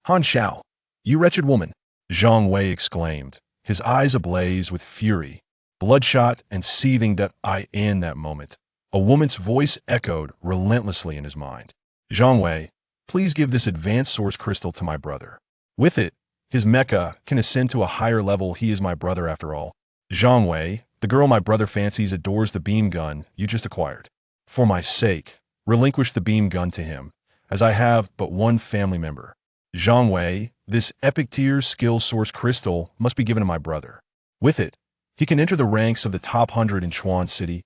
Han Xiao, you wretched woman, Zhang Wei exclaimed, his eyes ablaze with fury, bloodshot and seething. In that moment, a woman's voice echoed relentlessly in his mind. Zhang Wei, please give this advanced source crystal to my brother. With it, his mecha can ascend to a higher level. He is my brother after all. Zhang Wei, the girl my brother fancies adores the beam gun you just acquired. For my sake, relinquish the beam gun to him, as I have but one family member. Zhang Wei, this epic tier skill source crystal must be given to my brother. With it, he can enter the ranks of the top 100 in Chuan City.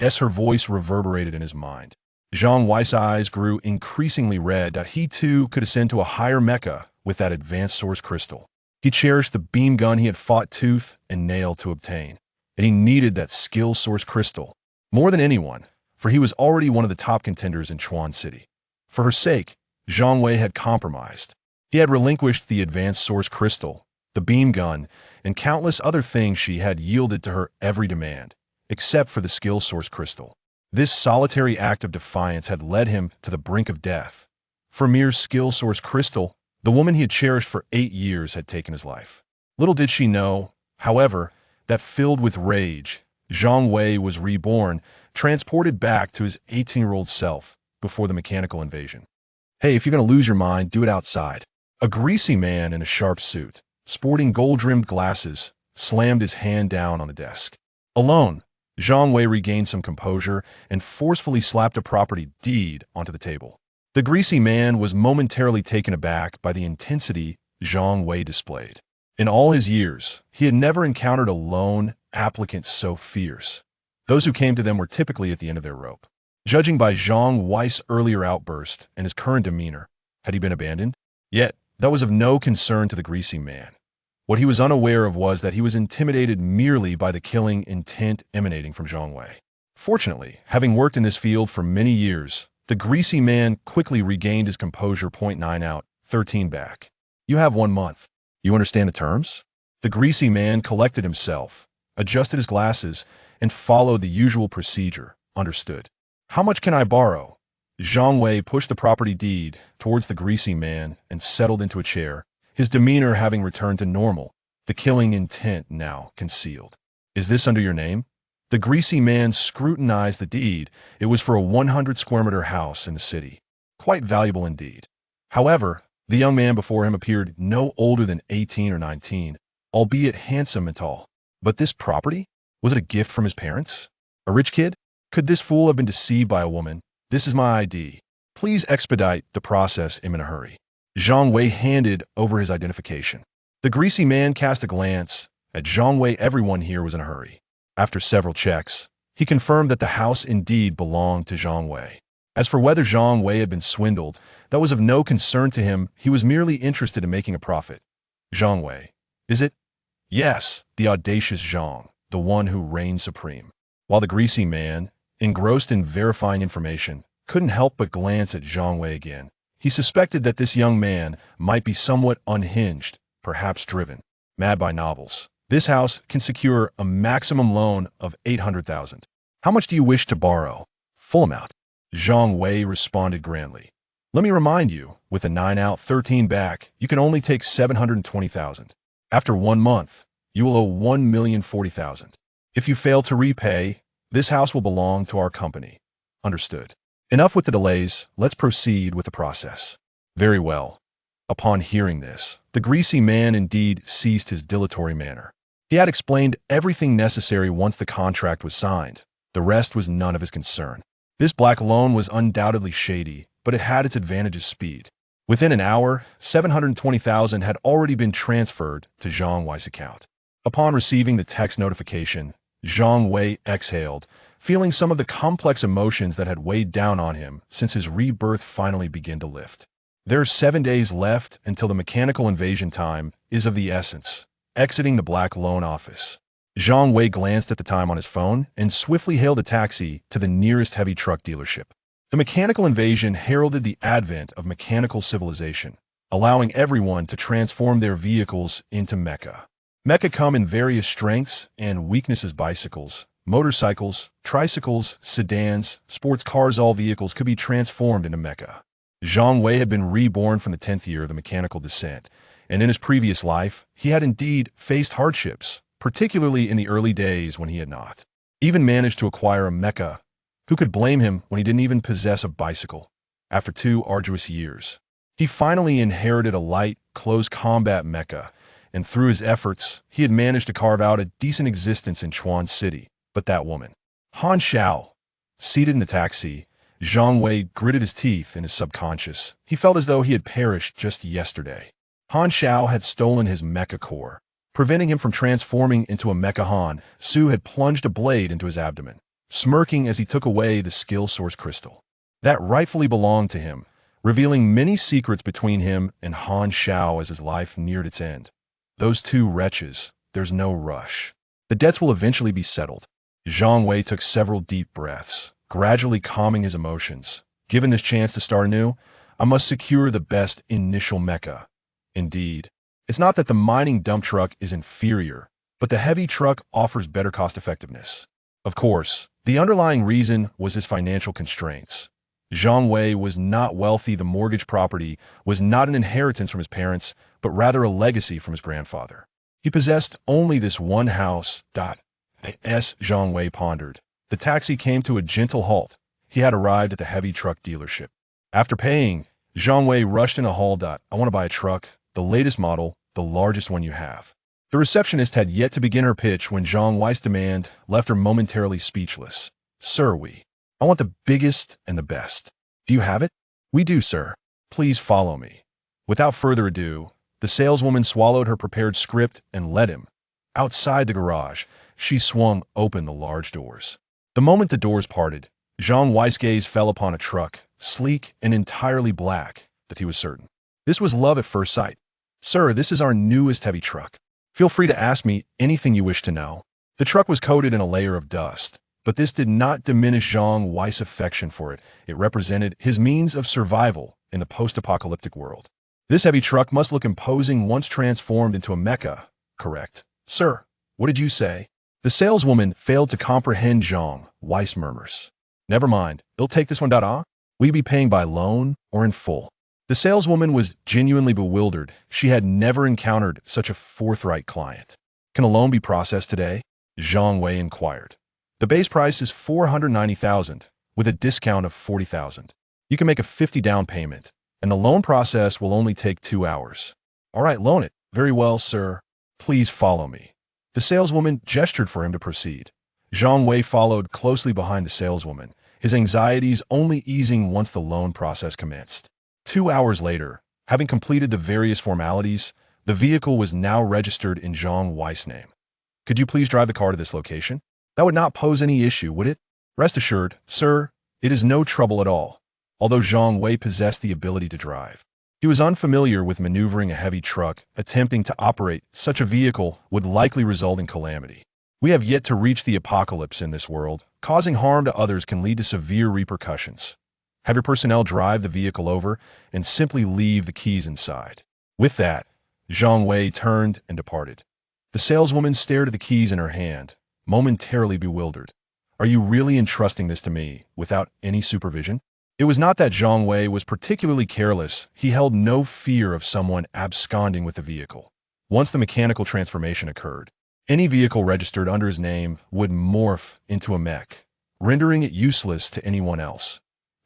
Yes, her voice reverberated in his mind. Zhang Wei's eyes grew increasingly red. He too could ascend to a higher mecha with that advanced source crystal. He cherished the beam gun he had fought tooth and nail to obtain, and he needed that skill source crystal more than anyone, for he was already one of the top contenders in Chuan City. For her sake, Zhang Wei had compromised. He had relinquished the advanced source crystal, the beam gun, and countless other things. She had yielded to her every demand, except for the skill source crystal. This solitary act of defiance had led him to the brink of death. For mere skill source crystal, the woman he had cherished for 8 years had taken his life. Little did she know, however, that filled with rage, Zhang Wei was reborn, transported back to his 18-year-old self before the mechanical invasion. Hey, if you're going to lose your mind, do it outside. A greasy man in a sharp suit, sporting gold-rimmed glasses, slammed his hand down on the desk. Alone, Zhang Wei regained some composure and forcefully slapped a property deed onto the table. The greasy man was momentarily taken aback by the intensity Zhang Wei displayed. In all his years, he had never encountered a lone applicant so fierce. Those who came to them were typically at the end of their rope. Judging by Zhang Wei's earlier outburst and his current demeanor, had he been abandoned? Yet, that was of no concern to the greasy man. What he was unaware of was that he was intimidated merely by the killing intent emanating from Zhang Wei. Fortunately, having worked in this field for many years, the greasy man quickly regained his composure. 9 out, 13 back. You have 1 month. You understand the terms? The greasy man collected himself, adjusted his glasses, and followed the usual procedure. Understood. How much can I borrow? Zhang Wei pushed the property deed towards the greasy man and settled into a chair, his demeanor having returned to normal, the killing intent now concealed. Is this under your name? The greasy man scrutinized the deed. It was for a 100 square meter house in the city. Quite valuable indeed. However, the young man before him appeared no older than 18 or 19, albeit handsome and tall. But this property? Was it a gift from his parents? A rich kid? Could this fool have been deceived by a woman? This is my ID. Please expedite the process. I'm in a hurry. Zhang Wei handed over his identification. The greasy man cast a glance at Zhang Wei. Everyone here was in a hurry. After several checks, he confirmed that the house indeed belonged to Zhang Wei. As for whether Zhang Wei had been swindled, that was of no concern to him. He was merely interested in making a profit. Zhang Wei, is it? Yes, the audacious Zhang, the one who reigned supreme. While the greasy man, engrossed in verifying information, couldn't help but glance at Zhang Wei again. He suspected that this young man might be somewhat unhinged, perhaps driven mad by novels. This house can secure a maximum loan of 800,000. How much do you wish to borrow? Full amount. Zhang Wei responded grandly. Let me remind you, with a 9 out, 13 back, you can only take 720,000. After 1 month, you will owe 1,040,000. If you fail to repay, this house will belong to our company. Understood. Enough with the delays, let's proceed with the process. Very well. Upon hearing this, the greasy man indeed ceased his dilatory manner. He had explained everything necessary once the contract was signed. The rest was none of his concern. This black loan was undoubtedly shady, but it had its advantage of speed. Within an hour, 720,000 had already been transferred to Zhang Wei's account. Upon receiving the text notification, Zhang Wei exhaled, feeling some of the complex emotions that had weighed down on him since his rebirth finally began to lift. There are 7 days left until the mechanical invasion. Time is of the essence. Exiting the black loan office, Zhang Wei glanced at the time on his phone and swiftly hailed a taxi to the nearest heavy truck dealership. The mechanical invasion heralded the advent of mechanical civilization, allowing everyone to transform their vehicles into mecha. Mecha come in various strengths and weaknesses: bicycles, motorcycles, tricycles, sedans, sports cars. All vehicles could be transformed into mecha. Zhang Wei had been reborn from the 10th year of the mechanical descent, and in his previous life, he had indeed faced hardships, particularly in the early days when he had not even managed to acquire a mecha. Who could blame him when he didn't even possess a bicycle? After 2 arduous years, he finally inherited a light, close combat mecha, and through his efforts, he had managed to carve out a decent existence in Chuan City. But that woman, Han Xiao, seated in the taxi, Zhang Wei gritted his teeth in his subconscious. He felt as though he had perished just yesterday. Han Xiao had stolen his mecha core. Preventing him from transforming into a mecha, Han Su had plunged a blade into his abdomen, smirking as he took away the skill source crystal that rightfully belonged to him, revealing many secrets between him and Han Xiao as his life neared its end. Those two wretches, there's no rush. The debts will eventually be settled. Zhang Wei took several deep breaths, gradually calming his emotions. Given this chance to start anew, I must secure the best initial mecha. Indeed, it's not that the mining dump truck is inferior, but the heavy truck offers better cost-effectiveness. Of course, the underlying reason was his financial constraints. Zhang Wei was not wealthy. The mortgage property was not an inheritance from his parents, but rather a legacy from his grandfather. He possessed only this one house. As Zhang Wei pondered, the taxi came to a gentle halt. He had arrived at the heavy truck dealership. After paying, Zhang Wei rushed in a hall. I want to buy a truck, the latest model, the largest one you have. The receptionist had yet to begin her pitch when Zhang Wei's demand left her momentarily speechless. Sir, I want the biggest and the best. Do you have it? We do, sir. Please follow me. Without further ado, the saleswoman swallowed her prepared script and led him. Outside the garage, she swung open the large doors. The moment the doors parted, Zhang Wei's gaze fell upon a truck, sleek and entirely black, that he was certain. This was love at first sight. Sir, this is our newest heavy truck. Feel free to ask me anything you wish to know. The truck was coated in a layer of dust, but this did not diminish Zhang Wei's affection for it. It represented his means of survival in the post-apocalyptic world. This heavy truck must look imposing once transformed into a mecha, correct? Sir, what did you say? The saleswoman failed to comprehend Zhang Wei's murmurs. Never mind, he'll take this one. Will you be paying by loan or in full? The saleswoman was genuinely bewildered. She had never encountered such a forthright client. Can a loan be processed today? Zhang Wei inquired. The base price is $490,000, with a discount of $40,000. You can make a $50 down payment, and the loan process will only take 2 hours. All right, loan it. Very well, sir. Please follow me. The saleswoman gestured for him to proceed. Zhang Wei followed closely behind the saleswoman, his anxieties only easing once the loan process commenced. 2 hours later, having completed the various formalities, the vehicle was now registered in Zhang Wei's name. Could you please drive the car to this location? That would not pose any issue, would it? Rest assured, sir, it is no trouble at all. Although Zhang Wei possessed the ability to drive, he was unfamiliar with maneuvering a heavy truck. Attempting to operate such a vehicle would likely result in calamity. We have yet to reach the apocalypse in this world. Causing harm to others can lead to severe repercussions. Have your personnel drive the vehicle over and simply leave the keys inside. With that, Zhang Wei turned and departed. The saleswoman stared at the keys in her hand, momentarily bewildered. Are you really entrusting this to me without any supervision? It was not that Zhang Wei was particularly careless. He held no fear of someone absconding with the vehicle. Once the mechanical transformation occurred, any vehicle registered under his name would morph into a mech, rendering it useless to anyone else.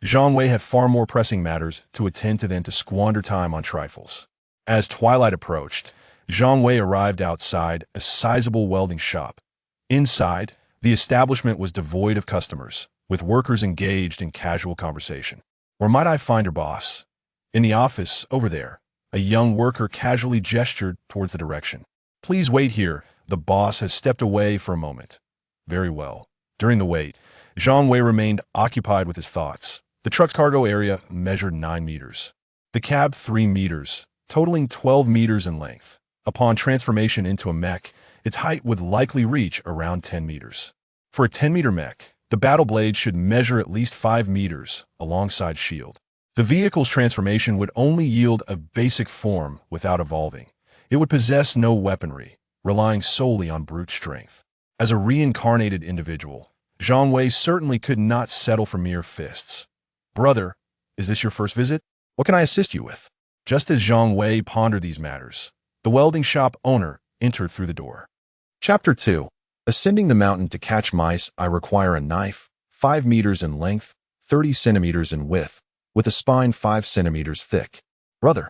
Zhang Wei had far more pressing matters to attend to than to squander time on trifles. As twilight approached, Zhang Wei arrived outside a sizable welding shop. Inside, the establishment was devoid of customers, with workers engaged in casual conversation. Where might I find your boss? In the office, over there. A young worker casually gestured towards the direction. Please wait here. The boss has stepped away for a moment. Very well. During the wait, Zhang Wei remained occupied with his thoughts. The truck's cargo area measured 9 meters. The cab 3 meters, totaling 12 meters in length. Upon transformation into a mech, its height would likely reach around 10 meters. For a 10-meter mech, the battle blade should measure at least 5 meters alongside shield. The vehicle's transformation would only yield a basic form without evolving. It would possess no weaponry, relying solely on brute strength. As a reincarnated individual, Zhang Wei certainly could not settle for mere fists. Brother, is this your first visit? What can I assist you with? Just as Zhang Wei pondered these matters, the welding shop owner entered through the door. Chapter 2. Ascending the mountain to catch mice, I require a knife, 5 meters in length, 30 centimeters in width, with a spine 5 centimeters thick. Brother,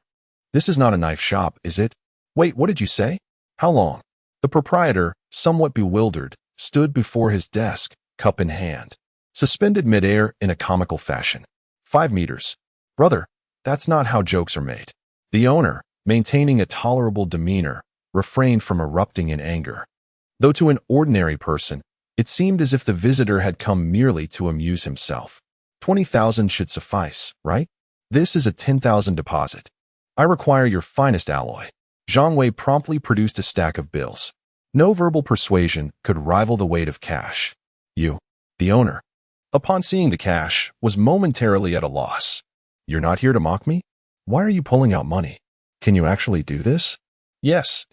this is not a knife shop, is it? Wait, what did you say? How long? The proprietor, somewhat bewildered, stood before his desk, cup in hand, suspended midair in a comical fashion. 5 meters. Brother, that's not how jokes are made. The owner, maintaining a tolerable demeanor, refrained from erupting in anger. Though to an ordinary person, it seemed as if the visitor had come merely to amuse himself. 20,000 should suffice, right? This is a 10,000 deposit. I require your finest alloy. Zhang Wei promptly produced a stack of bills. No verbal persuasion could rival the weight of cash. You, the owner, upon seeing the cash, was momentarily at a loss. You're not here to mock me? Why are you pulling out money? Can you actually do this? Yes,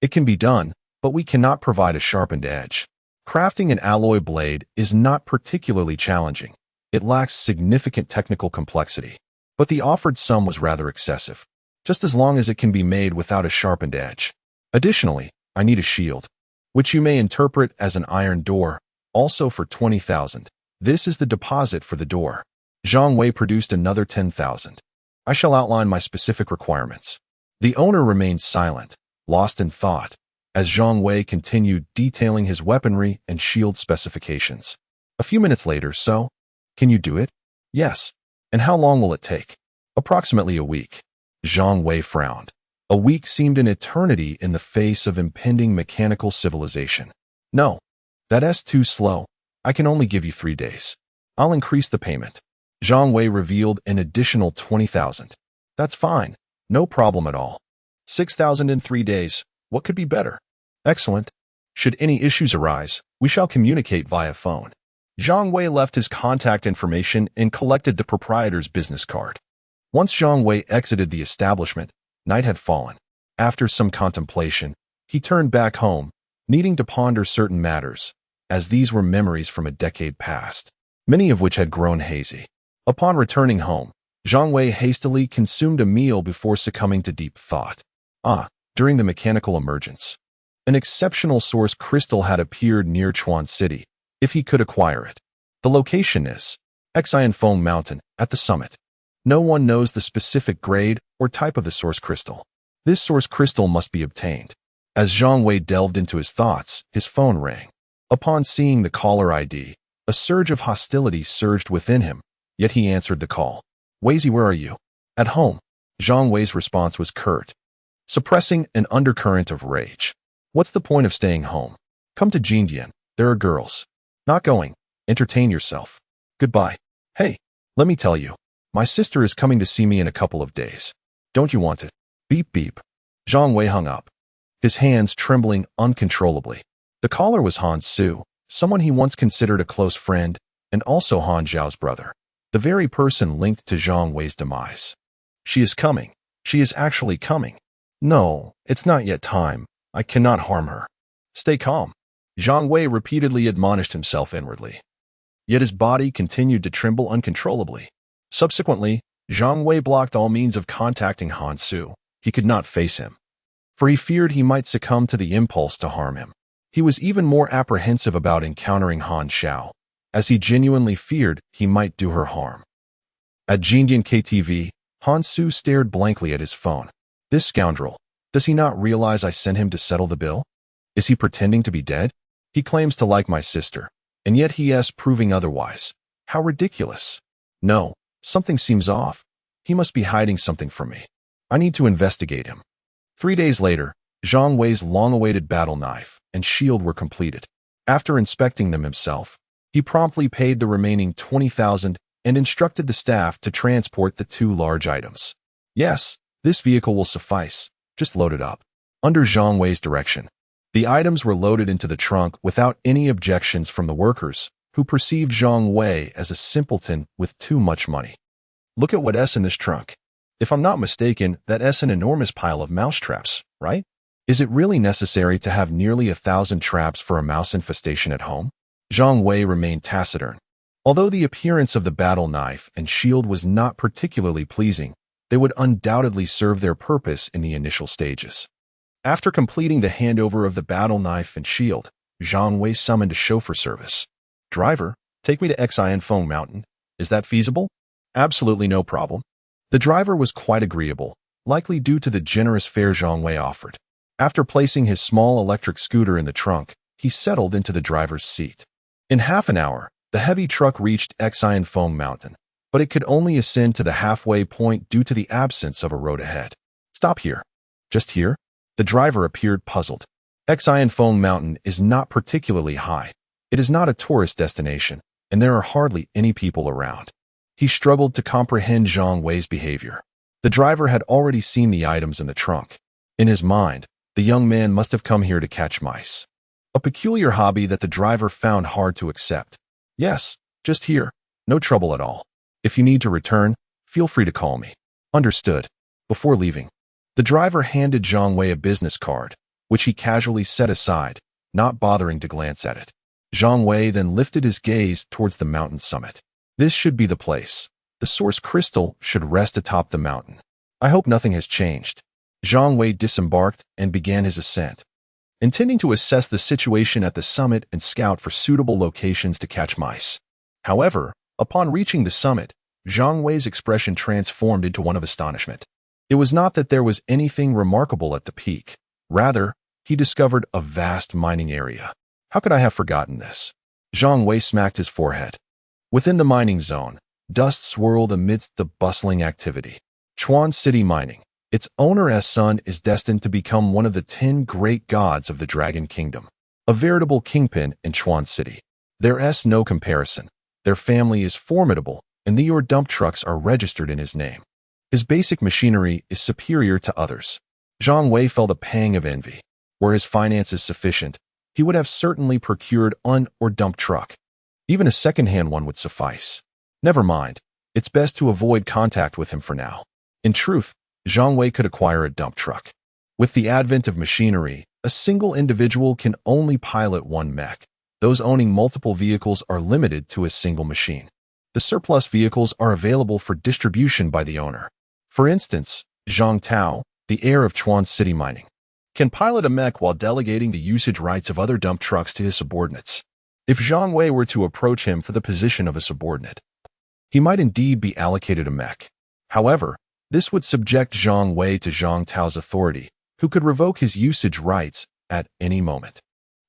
it can be done, but we cannot provide a sharpened edge. Crafting an alloy blade is not particularly challenging. It lacks significant technical complexity, but the offered sum was rather excessive, just as long as it can be made without a sharpened edge. Additionally, I need a shield, which you may interpret as an iron door, also for 20,000. This is the deposit for the door. Zhang Wei produced another 10,000. I shall outline my specific requirements. The owner remained silent, lost in thought, as Zhang Wei continued detailing his weaponry and shield specifications. A few minutes later, so, can you do it? Yes. And how long will it take? Approximately a week. Zhang Wei frowned. A week seemed an eternity in the face of impending mechanical civilization. No, that's too slow. I can only give you 3 days. I'll increase the payment. Zhang Wei revealed an additional 20,000. That's fine. No problem at all. 6,000 in 3 days. What could be better? Excellent. Should any issues arise, we shall communicate via phone. Zhang Wei left his contact information and collected the proprietor's business card. Once Zhang Wei exited the establishment, night had fallen. After some contemplation, he turned back home, needing to ponder certain matters, as these were memories from a decade past, many of which had grown hazy. Upon returning home, Zhang Wei hastily consumed a meal before succumbing to deep thought. During the mechanical emergence, an exceptional source crystal had appeared near Chuan City, if he could acquire it. The location is Xian Foam Mountain, at the summit. No one knows the specific grade or type of the source crystal. This source crystal must be obtained. As Zhang Wei delved into his thoughts, his phone rang. Upon seeing the caller ID, a surge of hostility surged within him, yet he answered the call. Weizi, where are you? At home. Zhang Wei's response was curt, suppressing an undercurrent of rage. What's the point of staying home? Come to Jindian. There are girls. Not going. Entertain yourself. Goodbye. Hey, let me tell you. My sister is coming to see me in a couple of days. Don't you want it? Beep beep. Zhang Wei hung up, his hands trembling uncontrollably. The caller was Han Su, someone he once considered a close friend, and also Han Zhao's brother, the very person linked to Zhang Wei's demise. She is coming. She is actually coming. No, it's not yet time. I cannot harm her. Stay calm. Zhang Wei repeatedly admonished himself inwardly. Yet his body continued to tremble uncontrollably. Subsequently, Zhang Wei blocked all means of contacting Han Su. He could not face him, for he feared he might succumb to the impulse to harm him. He was even more apprehensive about encountering Han Xiao, as he genuinely feared he might do her harm. At Jindian KTV, Han Su stared blankly at his phone. This scoundrel, does he not realize I sent him to settle the bill? Is he pretending to be dead? He claims to like my sister, and yet he is proving otherwise. How ridiculous. No, something seems off. He must be hiding something from me. I need to investigate him. 3 days later, Zhang Wei's long-awaited battle knife and shield were completed. After inspecting them himself, he promptly paid the remaining 20,000 and instructed the staff to transport the 2 large items. Yes, this vehicle will suffice. Just load it up. Under Zhang Wei's direction, the items were loaded into the trunk without any objections from the workers, who perceived Zhang Wei as a simpleton with too much money. Look at what's in this trunk. If I'm not mistaken, that's an enormous pile of mousetraps, right? Is it really necessary to have nearly 1,000 traps for a mouse infestation at home? Zhang Wei remained taciturn. Although the appearance of the battle knife and shield was not particularly pleasing, they would undoubtedly serve their purpose in the initial stages. After completing the handover of the battle knife and shield, Zhang Wei summoned a chauffeur service. "Driver, take me to Xianfeng Mountain. Is that feasible?" "Absolutely no problem." The driver was quite agreeable, likely due to the generous fare Zhang Wei offered. After placing his small electric scooter in the trunk, he settled into the driver's seat. In half an hour, the heavy truck reached Xianfeng Mountain, but it could only ascend to the halfway point due to the absence of a road ahead. "Stop here." "Just here?" The driver appeared puzzled. Xianfeng Mountain is not particularly high. It is not a tourist destination, and there are hardly any people around. He struggled to comprehend Zhang Wei's behavior. The driver had already seen the items in the trunk. In his mind, the young man must have come here to catch mice. A peculiar hobby that the driver found hard to accept. "Yes, just here. No trouble at all. If you need to return, feel free to call me." "Understood." Before leaving, the driver handed Zhang Wei a business card, which he casually set aside, not bothering to glance at it. Zhang Wei then lifted his gaze towards the mountain summit. This should be the place. The source crystal should rest atop the mountain. I hope nothing has changed. Zhang Wei disembarked and began his ascent, intending to assess the situation at the summit and scout for suitable locations to catch mice. However, upon reaching the summit, Zhang Wei's expression transformed into one of astonishment. It was not that there was anything remarkable at the peak. Rather, he discovered a vast mining area. How could I have forgotten this? Zhang Wei smacked his forehead. Within the mining zone, dust swirled amidst the bustling activity. Chuan City Mining. Its owner's son is destined to become one of the 10 great gods of the Dragon Kingdom. A veritable kingpin in Chuan City. There's no comparison. Their family is formidable, and the ore dump trucks are registered in his name. His basic machinery is superior to others. Zhang Wei felt a pang of envy. Were his finances sufficient, he would have certainly procured an ore dump truck. Even a second-hand one would suffice. Never mind. It's best to avoid contact with him for now. In truth, Zhang Wei could acquire a dump truck. With the advent of machinery, a single individual can only pilot one mech. Those owning multiple vehicles are limited to a single machine. The surplus vehicles are available for distribution by the owner. For instance, Zhang Tao, the heir of Chuan City Mining, can pilot a mech while delegating the usage rights of other dump trucks to his subordinates. If Zhang Wei were to approach him for the position of a subordinate, he might indeed be allocated a mech. However, this would subject Zhang Wei to Zhang Tao's authority, who could revoke his usage rights at any moment.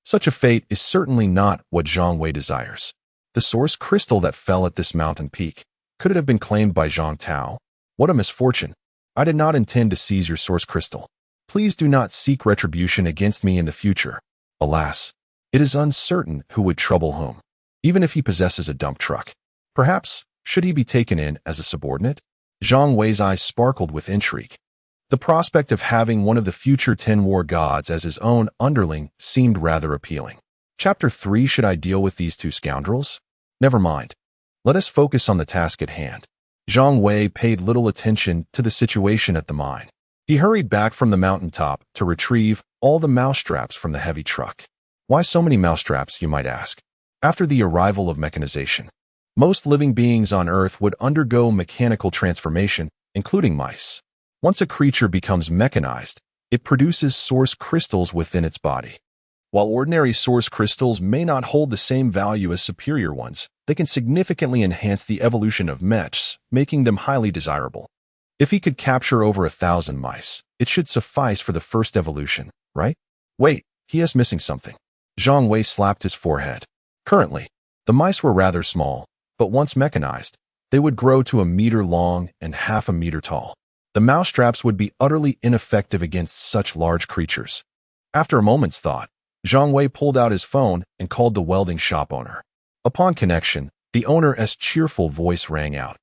Such a fate is certainly not what Zhang Wei desires. The source crystal that fell at this mountain peak, could it have been claimed by Zhang Tao? What a misfortune. I did not intend to seize your source crystal. Please do not seek retribution against me in the future. Alas, it is uncertain who would trouble whom, even if he possesses a dump truck. Perhaps, should he be taken in as a subordinate? Zhang Wei's eyes sparkled with intrigue. The prospect of having one of the future 10 war gods as his own underling seemed rather appealing. Chapter 3. Should I deal with these two scoundrels? Never mind. Let us focus on the task at hand. Zhang Wei paid little attention to the situation at the mine. He hurried back from the mountaintop to retrieve all the mousetraps from the heavy truck. Why so many mousetraps, you might ask? After the arrival of mechanization, most living beings on Earth would undergo mechanical transformation, including mice. Once a creature becomes mechanized, it produces source crystals within its body. While ordinary source crystals may not hold the same value as superior ones, they can significantly enhance the evolution of mechs, making them highly desirable. If he could capture over 1,000 mice, it should suffice for the first evolution, right? Wait, he is missing something. Zhang Wei slapped his forehead. Currently, the mice were rather small, but once mechanized, they would grow to 1 meter long and half a meter tall. The mousetraps would be utterly ineffective against such large creatures. After a moment's thought, Zhang Wei pulled out his phone and called the welding shop owner. Upon connection, the owner's cheerful voice rang out.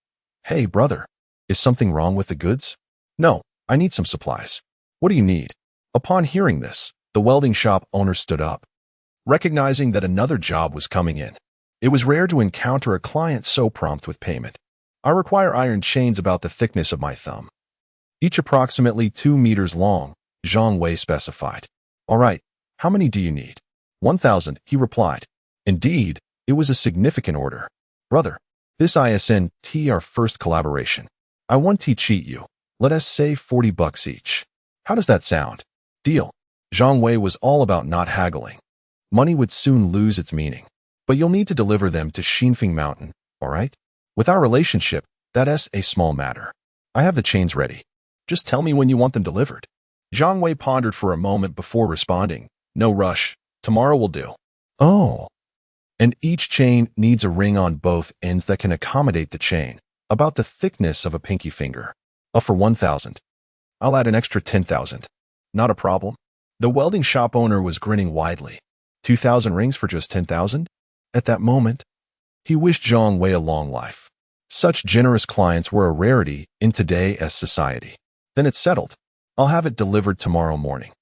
"Hey, brother. Is something wrong with the goods?" "No, I need some supplies." "What do you need?" Upon hearing this, the welding shop owner stood up, recognizing that another job was coming in. It was rare to encounter a client so prompt with payment. "I require iron chains about the thickness of my thumb, each approximately 2 meters long," Zhang Wei specified. "All right, how many do you need?" 1,000, he replied. Indeed, it was a significant order. "Brother, this isn't our first collaboration. I want to cheat you. Let us say $40 each. How does that sound? Deal. Zhang Wei was all about not haggling. Money would soon lose its meaning. But you'll need to deliver them to Xinfeng Mountain, all right? With our relationship, that's a small matter. I have the chains ready. Just tell me when you want them delivered. Zhang Wei pondered for a moment before responding. No rush. Tomorrow will do. Oh. And each chain needs a ring on both ends that can accommodate the chain, about the thickness of a pinky finger. For 1,000. I'll add an extra 10,000. Not a problem. The welding shop owner was grinning widely. 2,000 rings for just 10,000? At that moment, he wished Zhang Wei a long life. Such generous clients were a rarity in today's society. Then it's settled. I'll have it delivered tomorrow morning.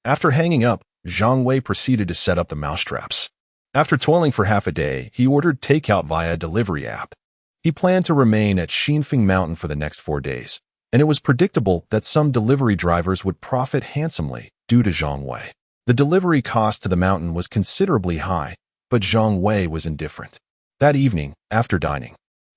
After hanging up, Zhang Wei proceeded to set up the mousetraps. After toiling for half a day, he ordered takeout via a delivery app. He planned to remain at Xinfeng Mountain for the next 4 days, and it was predictable that some delivery drivers would profit handsomely due to Zhang Wei. The delivery cost to the mountain was considerably high, but Zhang Wei was indifferent. That evening, after dining,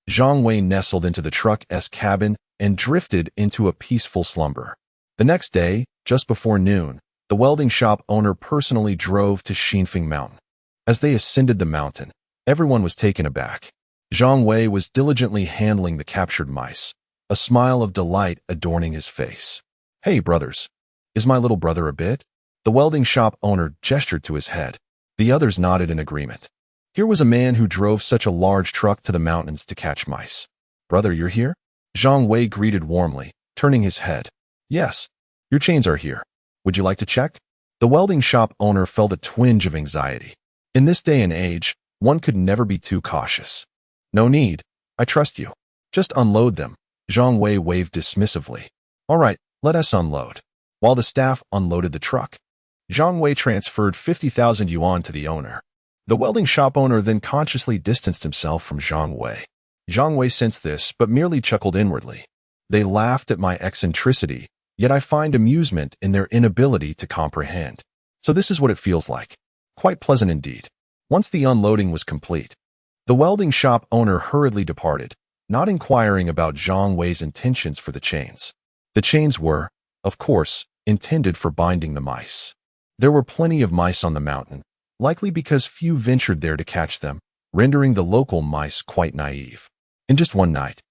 Zhang Wei nestled into the truck's cabin and drifted into a peaceful slumber. The next day, just before noon, the welding shop owner personally drove to Xinfeng Mountain. As they ascended the mountain, everyone was taken aback. Zhang Wei was diligently handling the captured mice, a smile of delight adorning his face. Hey, brothers. Is my little brother a bit? The welding shop owner gestured to his head. The others nodded in agreement. Here was a man who drove such a large truck to the mountains to catch mice. Brother, you're here? Zhang Wei greeted warmly, turning his head. Yes, your chains are here. Would you like to check? The welding shop owner felt a twinge of anxiety. In this day and age, one could never be too cautious. No need. I trust you. Just unload them. Zhang Wei waved dismissively. All right, let us unload. While the staff unloaded the truck, Zhang Wei transferred 50,000 yuan to the owner. The welding shop owner then consciously distanced himself from Zhang Wei. Zhang Wei sensed this, but merely chuckled inwardly. They laughed at my eccentricity, yet I find amusement in their inability to comprehend. So this is what it feels like. Quite pleasant indeed. Once the unloading was complete, the welding shop owner hurriedly departed, not inquiring about Zhang Wei's intentions for the chains. The chains were, of course, intended for binding the mice. There were plenty of mice on the mountain, likely because few ventured there to catch them, rendering the local mice quite naive. In just one night,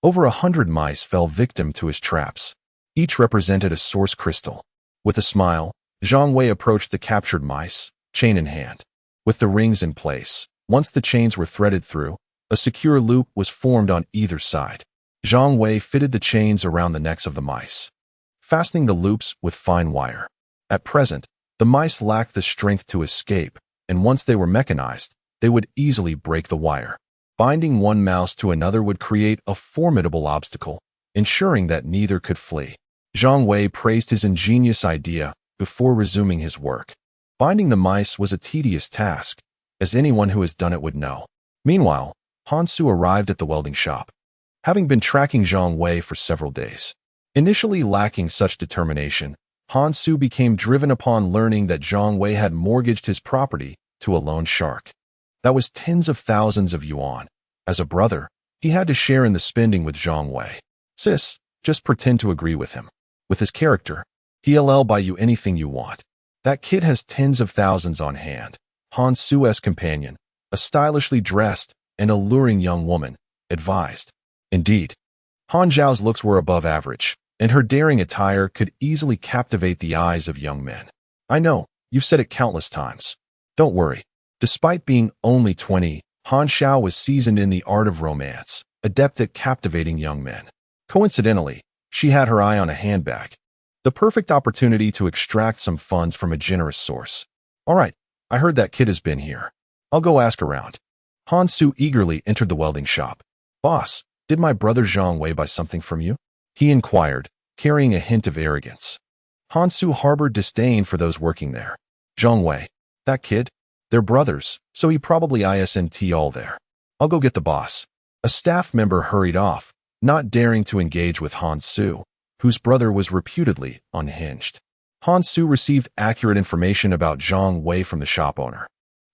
over 100 mice fell victim to his traps. Each represented a source crystal. With a smile, Zhang Wei approached the captured mice, chain in hand. With the rings in place, once the chains were threaded through, a secure loop was formed on either side. Zhang Wei fitted the chains around the necks of the mice, fastening the loops with fine wire. At present, the mice lacked the strength to escape, and once they were mechanized, they would easily break the wire. Binding one mouse to another would create a formidable obstacle, ensuring that neither could flee. Zhang Wei praised his ingenious idea before resuming his work. Binding the mice was a tedious task, as anyone who has done it would know. Meanwhile, Hansu arrived at the welding shop, having been tracking Zhang Wei for several days. Initially lacking such determination, Hansu became driven upon learning that Zhang Wei had mortgaged his property to a loan shark. That was tens of thousands of yuan. As a brother, he had to share in the spending with Zhang Wei. Sis, just pretend to agree with him. With his character, he'll buy you anything you want. That kid has tens of thousands on hand. Hansu's companion, a stylishly dressed and alluring young woman, advised. Indeed, Han Zhao's looks were above average, and her daring attire could easily captivate the eyes of young men. I know, you've said it countless times. Don't worry. Despite being only 20, Han Zhao was seasoned in the art of romance, adept at captivating young men. Coincidentally, she had her eye on a handbag, the perfect opportunity to extract some funds from a generous source. All right, I heard that kid has been here. I'll go ask around. Hansu eagerly entered the welding shop. Boss, did my brother Zhang Wei buy something from you? He inquired, carrying a hint of arrogance. Hansu harbored disdain for those working there. Zhang Wei, that kid? They're brothers, so he probably isn't all there. I'll go get the boss. A staff member hurried off, not daring to engage with Hansu, whose brother was reputedly unhinged. Hansu received accurate information about Zhang Wei from the shop owner.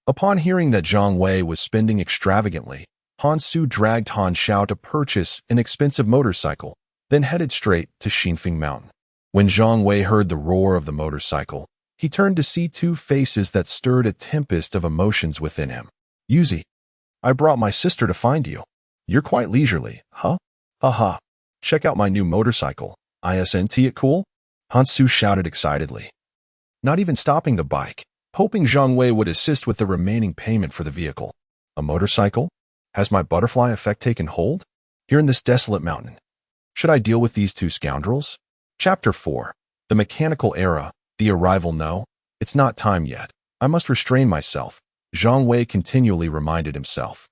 Upon hearing that Zhang Wei was spending extravagantly, Hansu dragged Han Xiao to purchase an expensive motorcycle, then headed straight to Xinfeng Mountain. When Zhang Wei heard the roar of the motorcycle, he turned to see two faces that stirred a tempest of emotions within him. Yuzi, I brought my sister to find you. You're quite leisurely, huh? Haha. Check out my new motorcycle. Isn't it cool? Hansu shouted excitedly, not even stopping the bike, hoping Zhang Wei would assist with the remaining payment for the vehicle. A motorcycle? Has my butterfly effect taken hold? Here in this desolate mountain. Should I deal with these two scoundrels? Chapter 4. The Mechanical Era. The Arrival. No, it's not time yet. I must restrain myself, Zhang Wei continually reminded himself.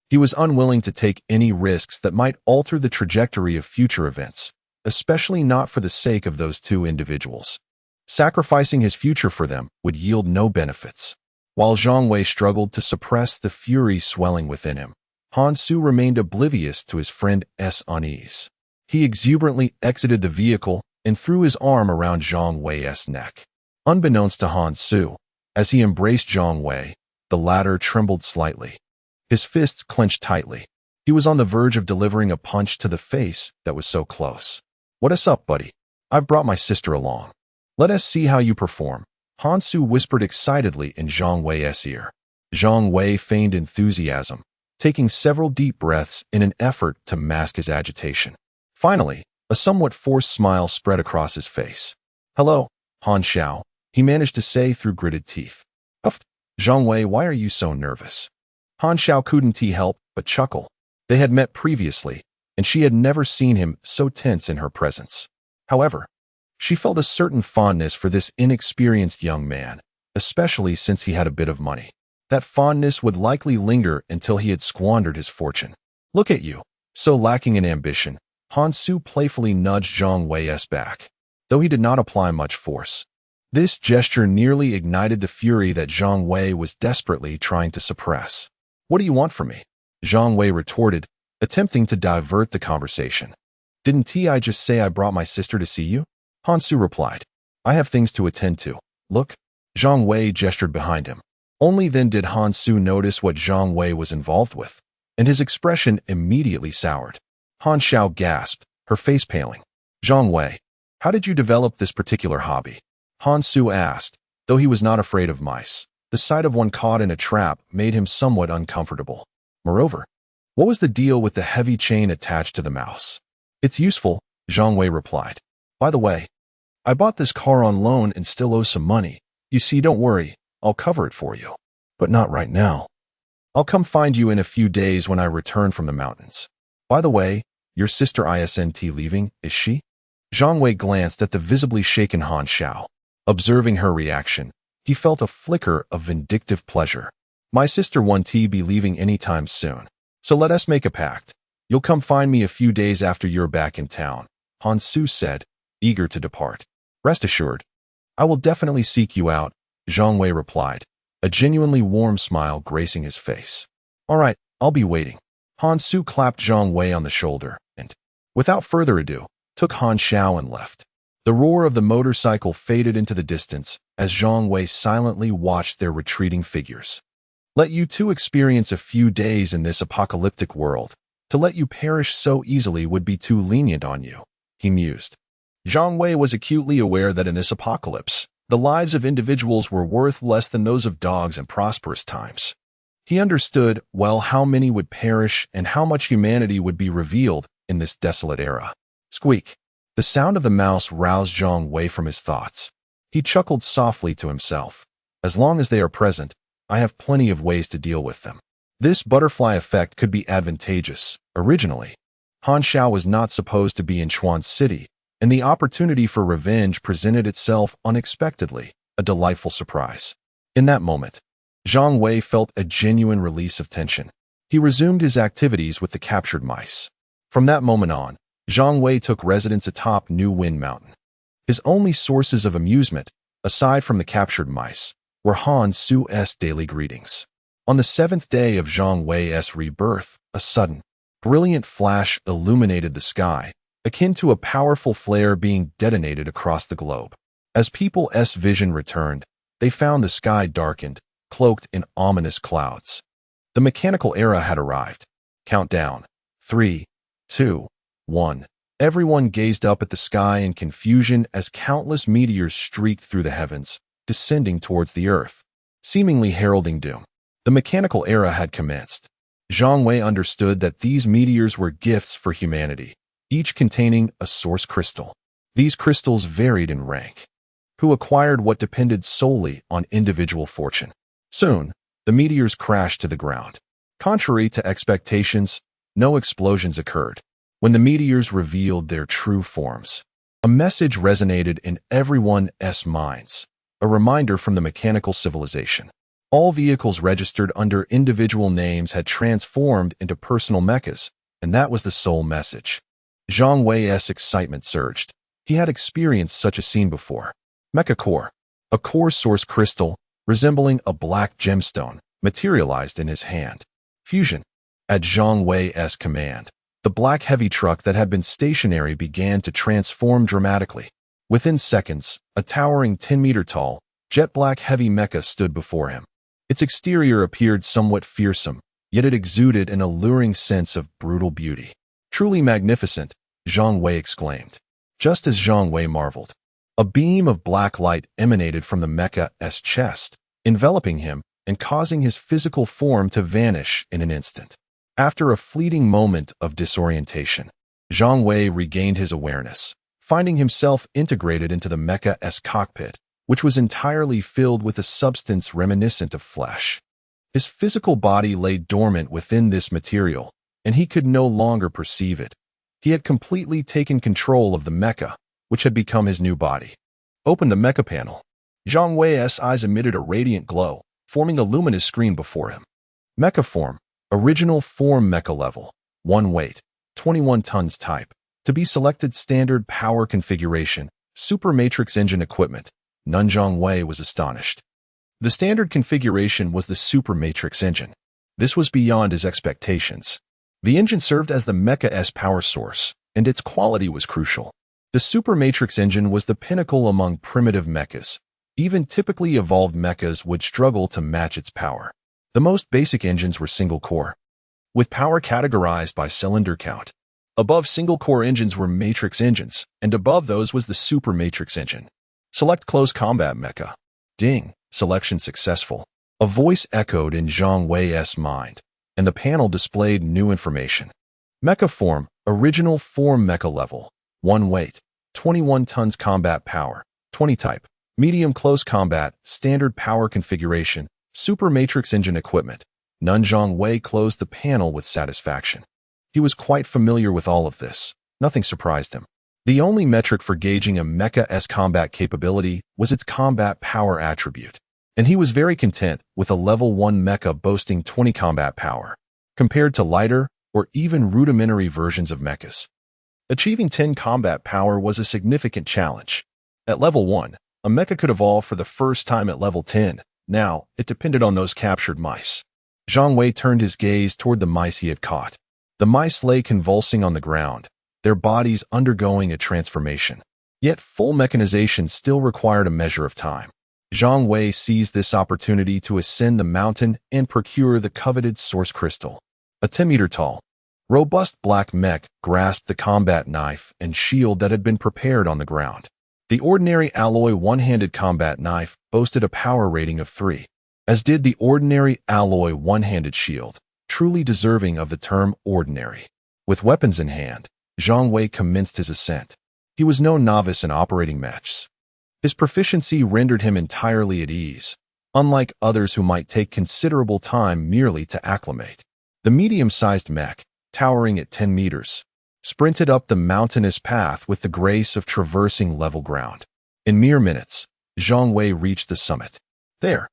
He was unwilling to take any risks that might alter the trajectory of future events, especially not for the sake of those two individuals. Sacrificing his future for them would yield no benefits. While Zhang Wei struggled to suppress the fury swelling within him, Hansu remained oblivious to his friend's unease. He exuberantly exited the vehicle and threw his arm around Zhang Wei's neck. Unbeknownst to Hansu, as he embraced Zhang Wei, the latter trembled slightly. His fists clenched tightly. He was on the verge of delivering a punch to the face that was so close. What's up, buddy? I've brought my sister along. Let us see how you perform, Hansu whispered excitedly in Zhang Wei's ear. Zhang Wei feigned enthusiasm, taking several deep breaths in an effort to mask his agitation. Finally, a somewhat forced smile spread across his face. Hello, Han Xiao, he managed to say through gritted teeth. Huffed. Zhang Wei, why are you so nervous? Han Xiao couldn't help but chuckle. They had met previously, and she had never seen him so tense in her presence. However, she felt a certain fondness for this inexperienced young man, especially since he had a bit of money. That fondness would likely linger until he had squandered his fortune. Look at you, so lacking in ambition, Hansu playfully nudged Zhang Wei's back, though he did not apply much force. This gesture nearly ignited the fury that Zhang Wei was desperately trying to suppress. What do you want from me? Zhang Wei retorted, attempting to divert the conversation. Didn't I just say I brought my sister to see you? Hansu replied. I have things to attend to. Look. Zhang Wei gestured behind him. Only then did Hansu notice what Zhang Wei was involved with, and his expression immediately soured. Han Xiao gasped, her face paling. Zhang Wei, how did you develop this particular hobby? Hansu asked, though he was not afraid of mice. The sight of one caught in a trap made him somewhat uncomfortable. Moreover, what was the deal with the heavy chain attached to the mouse? It's useful, Zhang Wei replied. By the way, I bought this car on loan and still owe some money. You see, don't worry, I'll cover it for you. But not right now. I'll come find you in a few days when I return from the mountains. By the way, your sister isn't leaving, is she? Zhang Wei glanced at the visibly shaken Han Xiao. Observing her reaction, he felt a flicker of vindictive pleasure. My sister won't be leaving anytime soon, so let us make a pact. You'll come find me a few days after you're back in town, Hansu said, eager to depart. Rest assured, I will definitely seek you out, Zhang Wei replied, a genuinely warm smile gracing his face. All right, I'll be waiting. Hansu clapped Zhang Wei on the shoulder and, without further ado, took Han Xiao and left. The roar of the motorcycle faded into the distance as Zhang Wei silently watched their retreating figures. Let you two experience a few days in this apocalyptic world. To let you perish so easily would be too lenient on you, he mused. Zhang Wei was acutely aware that in this apocalypse, the lives of individuals were worth less than those of dogs in prosperous times. He understood well how many would perish and how much humanity would be revealed in this desolate era. Squeak. The sound of the mouse roused Zhang Wei from his thoughts. He chuckled softly to himself. As long as they are present, I have plenty of ways to deal with them. This butterfly effect could be advantageous. Originally, Han Xiao was not supposed to be in Chuan City, and the opportunity for revenge presented itself unexpectedly, a delightful surprise. In that moment, Zhang Wei felt a genuine release of tension. He resumed his activities with the captured mice. From that moment on, Zhang Wei took residence atop New Wind Mountain. His only sources of amusement, aside from the captured mice, were Han Su's daily greetings. On the 7th day of Zhang Wei's rebirth, a sudden, brilliant flash illuminated the sky, akin to a powerful flare being detonated across the globe. As people's vision returned, they found the sky darkened, cloaked in ominous clouds. The mechanical era had arrived. Countdown. 3, 2, 1. Everyone gazed up at the sky in confusion as countless meteors streaked through the heavens, descending towards the earth, seemingly heralding doom. The mechanical era had commenced. Zhang Wei understood that these meteors were gifts for humanity, each containing a source crystal. These crystals varied in rank, who acquired what depended solely on individual fortune. Soon, the meteors crashed to the ground. Contrary to expectations, no explosions occurred. When the meteors revealed their true forms, a message resonated in everyone's minds, a reminder from the mechanical civilization. All vehicles registered under individual names had transformed into personal mechas, and that was the sole message. Zhang Wei's excitement surged. He had experienced such a scene before. Mecha core, a core source crystal resembling a black gemstone, materialized in his hand. Fusion. At Zhang Wei's command, the black heavy truck that had been stationary began to transform dramatically. Within seconds, a towering 10-meter-tall, jet-black heavy mecha stood before him. Its exterior appeared somewhat fearsome, yet it exuded an alluring sense of brutal beauty. Truly magnificent, Zhang Wei exclaimed. Just as Zhang Wei marveled, a beam of black light emanated from the mecha's chest, enveloping him and causing his physical form to vanish in an instant. After a fleeting moment of disorientation, Zhang Wei regained his awareness, finding himself integrated into the mecha's cockpit, which was entirely filled with a substance reminiscent of flesh. His physical body lay dormant within this material, and he could no longer perceive it. He had completely taken control of the mecha, which had become his new body. Open the mecha panel. Zhang Wei's eyes emitted a radiant glow, forming a luminous screen before him. Mecha form. Original form mecha level. 1 weight. 21 tons type. To be selected standard power configuration. Super matrix engine equipment. None. Zhang Wei was astonished. The standard configuration was the super matrix engine. This was beyond his expectations. The engine served as the mecha's power source, and its quality was crucial. The super matrix engine was the pinnacle among primitive mechas. Even typically evolved mechas would struggle to match its power. The most basic engines were single-core, with power categorized by cylinder count. Above single-core engines were matrix engines, and above those was the super matrix engine. Select close combat mecha. Ding. Selection successful. A voice echoed in Zhang Wei's mind, and the panel displayed new information. Mecha form. Original form mecha level. 1 weight. 21 tons combat power. 20 type. Medium close combat. Standard power configuration. Super matrix engine equipment. None. Zhang Wei closed the panel with satisfaction. He was quite familiar with all of this. Nothing surprised him. The only metric for gauging a mecha's combat capability was its combat power attribute, and he was very content with a level 1 mecha boasting 20 combat power, compared to lighter or even rudimentary versions of mechas. Achieving 10 combat power was a significant challenge. At level 1, a mecha could evolve for the first time at level 10. Now, it depended on those captured mice. Zhang Wei turned his gaze toward the mice he had caught. The mice lay convulsing on the ground, their bodies undergoing a transformation. Yet full mechanization still required a measure of time. Zhang Wei seized this opportunity to ascend the mountain and procure the coveted source crystal. A 10-meter-tall, robust black mech grasped the combat knife and shield that had been prepared on the ground. The ordinary alloy one-handed combat knife boasted a power rating of 3, as did the ordinary alloy one-handed shield, truly deserving of the term ordinary. With weapons in hand, Zhang Wei commenced his ascent. He was no novice in operating mechs. His proficiency rendered him entirely at ease, unlike others who might take considerable time merely to acclimate. The medium-sized mech, towering at 10 meters, sprinted up the mountainous path with the grace of traversing level ground. In mere minutes, Zhang Wei reached the summit. There,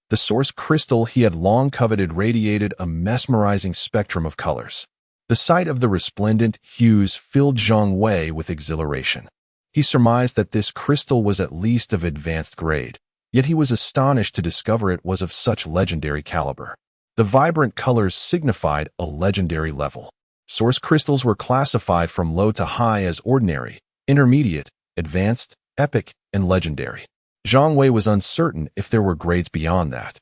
the source crystal he had long coveted radiated a mesmerizing spectrum of colors. The sight of the resplendent hues filled Zhang Wei with exhilaration. He surmised that this crystal was at least of advanced grade, yet he was astonished to discover it was of such legendary caliber. The vibrant colors signified a legendary level. Source crystals were classified from low to high as ordinary, intermediate, advanced, epic, and legendary. Zhang Wei was uncertain if there were grades beyond that,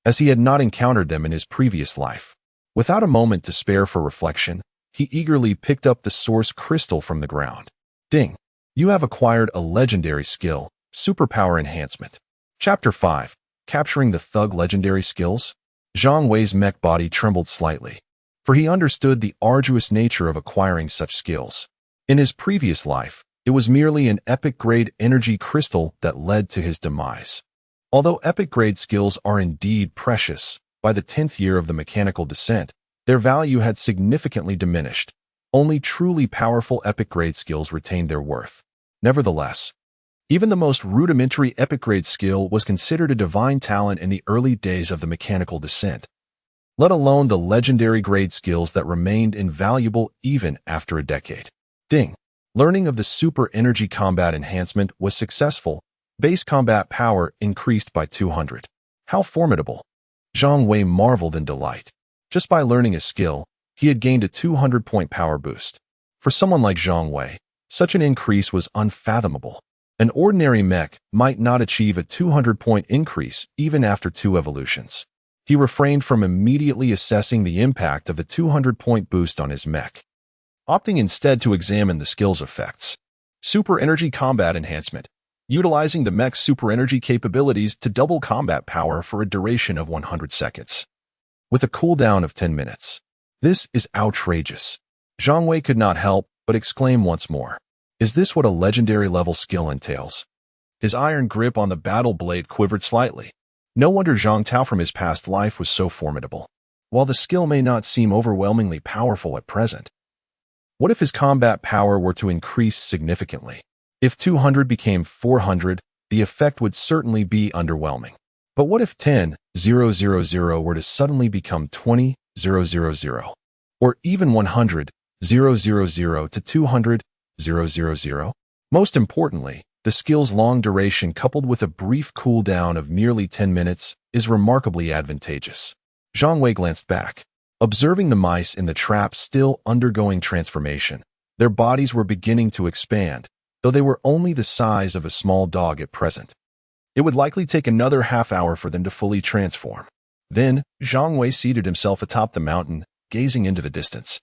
as he had not encountered them in his previous life. Without a moment to spare for reflection, he eagerly picked up the source crystal from the ground. Ding! You have acquired a legendary skill, Superpower Enhancement. Chapter 5. Capturing the Thug Legendary Skills. Zhang Wei's mech body trembled slightly, for he understood the arduous nature of acquiring such skills. In his previous life, it was merely an epic-grade energy crystal that led to his demise. Although epic-grade skills are indeed precious, by the 10th year of the mechanical descent, their value had significantly diminished. Only truly powerful epic-grade skills retained their worth. Nevertheless, even the most rudimentary epic-grade skill was considered a divine talent in the early days of the mechanical descent, let alone the legendary grade skills that remained invaluable even after a decade. Ding! Learning of the Super Energy Combat Enhancement was successful. Base combat power increased by 200. How formidable! Zhang Wei marveled in delight. Just by learning a skill, he had gained a 200-point power boost. For someone like Zhang Wei, such an increase was unfathomable. An ordinary mech might not achieve a 200-point increase even after 2 evolutions. He refrained from immediately assessing the impact of the 200-point boost on his mech, opting instead to examine the skill's effects. Super Energy Combat Enhancement. Utilizing the mech's super energy capabilities to double combat power for a duration of 100 seconds. With a cooldown of 10 minutes. This is outrageous. Zhang Wei could not help but exclaim once more. Is this what a legendary level skill entails? His iron grip on the battle blade quivered slightly. No wonder Zhang Tao from his past life was so formidable. While the skill may not seem overwhelmingly powerful at present, what if his combat power were to increase significantly? If 200 became 400, the effect would certainly be underwhelming. But what if 10,000 were to suddenly become 20,000, or even 100,000 to 200,000? Most importantly, the skill's long duration coupled with a brief cooldown of merely 10 minutes is remarkably advantageous. Zhang Wei glanced back, observing the mice in the trap still undergoing transformation. Their bodies were beginning to expand, though they were only the size of a small dog at present. It would likely take another half-hour for them to fully transform. Then, Zhang Wei seated himself atop the mountain, gazing into the distance,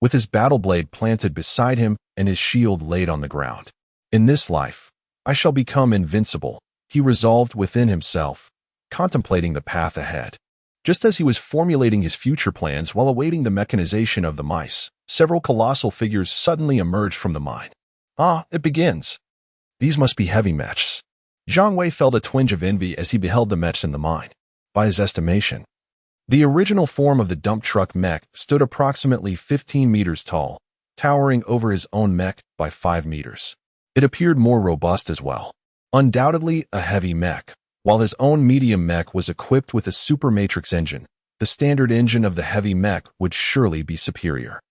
with his battle blade planted beside him and his shield laid on the ground. In this life, I shall become invincible, he resolved within himself, contemplating the path ahead. Just as he was formulating his future plans while awaiting the mechanization of the mice, several colossal figures suddenly emerged from the mine. Ah, it begins. These must be heavy mechs. Zhang Wei felt a twinge of envy as he beheld the mechs in the mine. By his estimation, the original form of the dump truck mech stood approximately 15 meters tall, towering over his own mech by 5 meters. It appeared more robust as well. Undoubtedly a heavy mech, while his own medium mech was equipped with a super matrix engine. The standard engine of the heavy mech would surely be superior.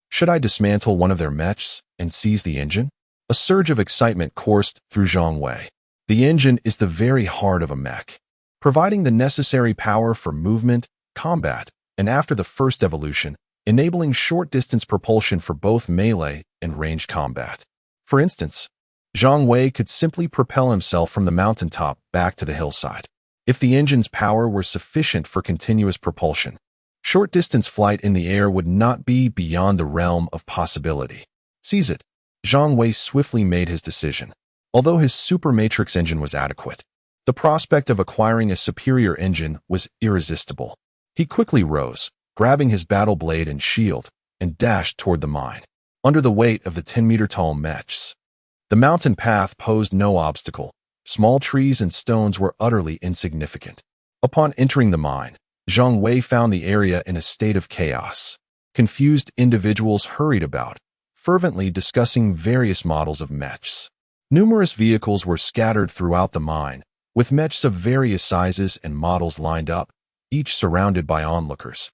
Should I dismantle one of their mechs and seize the engine? A surge of excitement coursed through Zhang Wei. The engine is the very heart of a mech, providing the necessary power for movement, combat, and after the first evolution, enabling short-distance propulsion for both melee and ranged combat. For instance, Zhang Wei could simply propel himself from the mountaintop back to the hillside. If the engine's power were sufficient for continuous propulsion, short-distance flight in the air would not be beyond the realm of possibility. Seize it. Zhang Wei swiftly made his decision. Although his super matrix engine was adequate, the prospect of acquiring a superior engine was irresistible. He quickly rose, grabbing his battle blade and shield, and dashed toward the mine. Under the weight of the 10-meter-tall mechs, the mountain path posed no obstacle. Small trees and stones were utterly insignificant. Upon entering the mine, Zhang Wei found the area in a state of chaos. Confused individuals hurried about, fervently discussing various models of mechs. Numerous vehicles were scattered throughout the mine, with mechs of various sizes and models lined up, each surrounded by onlookers,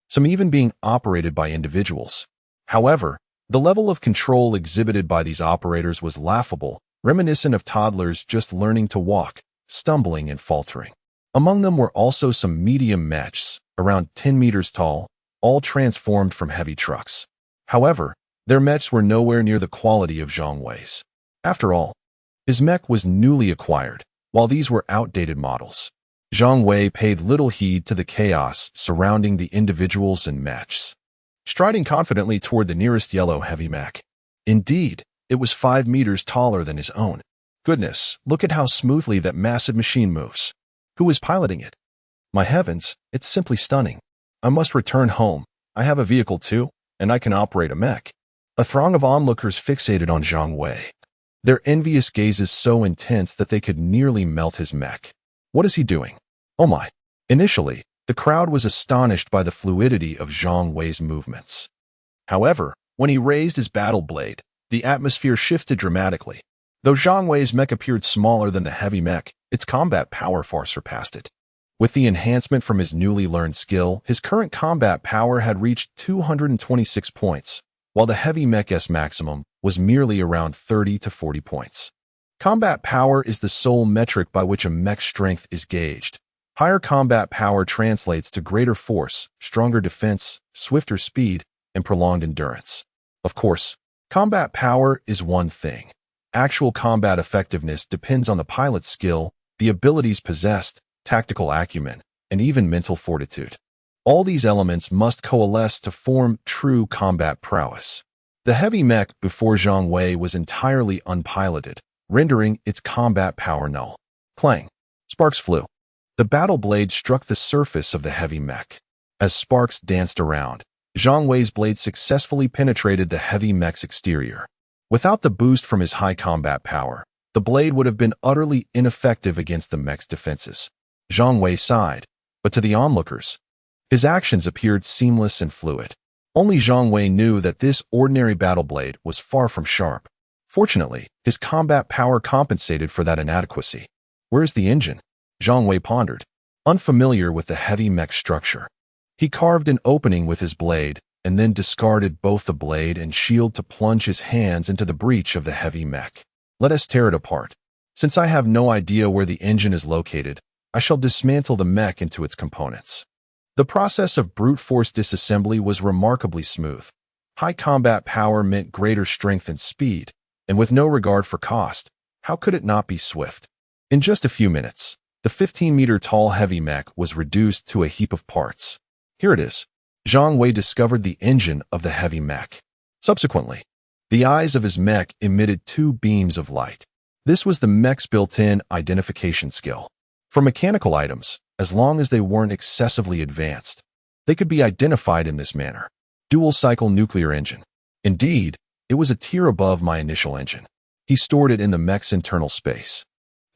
some even being operated by individuals. However, the level of control exhibited by these operators was laughable, reminiscent of toddlers just learning to walk, stumbling and faltering. Among them were also some medium mechs, around 10 meters tall, all transformed from heavy trucks. However, their mechs were nowhere near the quality of Zhang Wei's. After all, his mech was newly acquired, while these were outdated models. Zhang Wei paid little heed to the chaos surrounding the individuals and mechs. striding confidently toward the nearest yellow heavy mech. Indeed, it was 5 meters taller than his own. Goodness, look at how smoothly that massive machine moves. Who is piloting it? My heavens, it's simply stunning. I must return home. I have a vehicle too, and I can operate a mech. A throng of onlookers fixated on Zhang Wei, their envious gazes so intense that they could nearly melt his mech. What is he doing? Oh my. Initially, the crowd was astonished by the fluidity of Zhang Wei's movements. However, when he raised his battle blade, the atmosphere shifted dramatically. Though Zhang Wei's mech appeared smaller than the heavy mech, its combat power far surpassed it. With the enhancement from his newly learned skill, his current combat power had reached 226 points, while the heavy mech's maximum was merely around 30 to 40 points. Combat power is the sole metric by which a mech's strength is gauged. Higher combat power translates to greater force, stronger defense, swifter speed, and prolonged endurance. Of course, combat power is one thing. Actual combat effectiveness depends on the pilot's skill, the abilities possessed, tactical acumen, and even mental fortitude. All these elements must coalesce to form true combat prowess. The heavy mech before Zhang Wei was entirely unpiloted, rendering its combat power null. Clang. Sparks flew. The battle blade struck the surface of the heavy mech. As sparks danced around, Zhang Wei's blade successfully penetrated the heavy mech's exterior. Without the boost from his high combat power, the blade would have been utterly ineffective against the mech's defenses. Zhang Wei sighed, but to the onlookers, his actions appeared seamless and fluid. Only Zhang Wei knew that this ordinary battle blade was far from sharp. Fortunately, his combat power compensated for that inadequacy. Where's the engine? Zhang Wei pondered, unfamiliar with the heavy mech structure. He carved an opening with his blade, and then discarded both the blade and shield to plunge his hands into the breech of the heavy mech. Let us tear it apart. Since I have no idea where the engine is located, I shall dismantle the mech into its components. The process of brute force disassembly was remarkably smooth. High combat power meant greater strength and speed, and with no regard for cost, how could it not be swift? In just a few minutes, the 15-meter-tall heavy mech was reduced to a heap of parts. Here it is. Zhang Wei discovered the engine of the heavy mech. Subsequently, the eyes of his mech emitted 2 beams of light. This was the mech's built-in identification skill. For mechanical items, as long as they weren't excessively advanced, they could be identified in this manner. Dual-cycle nuclear engine. Indeed, it was a tier above my initial engine. He stored it in the mech's internal space.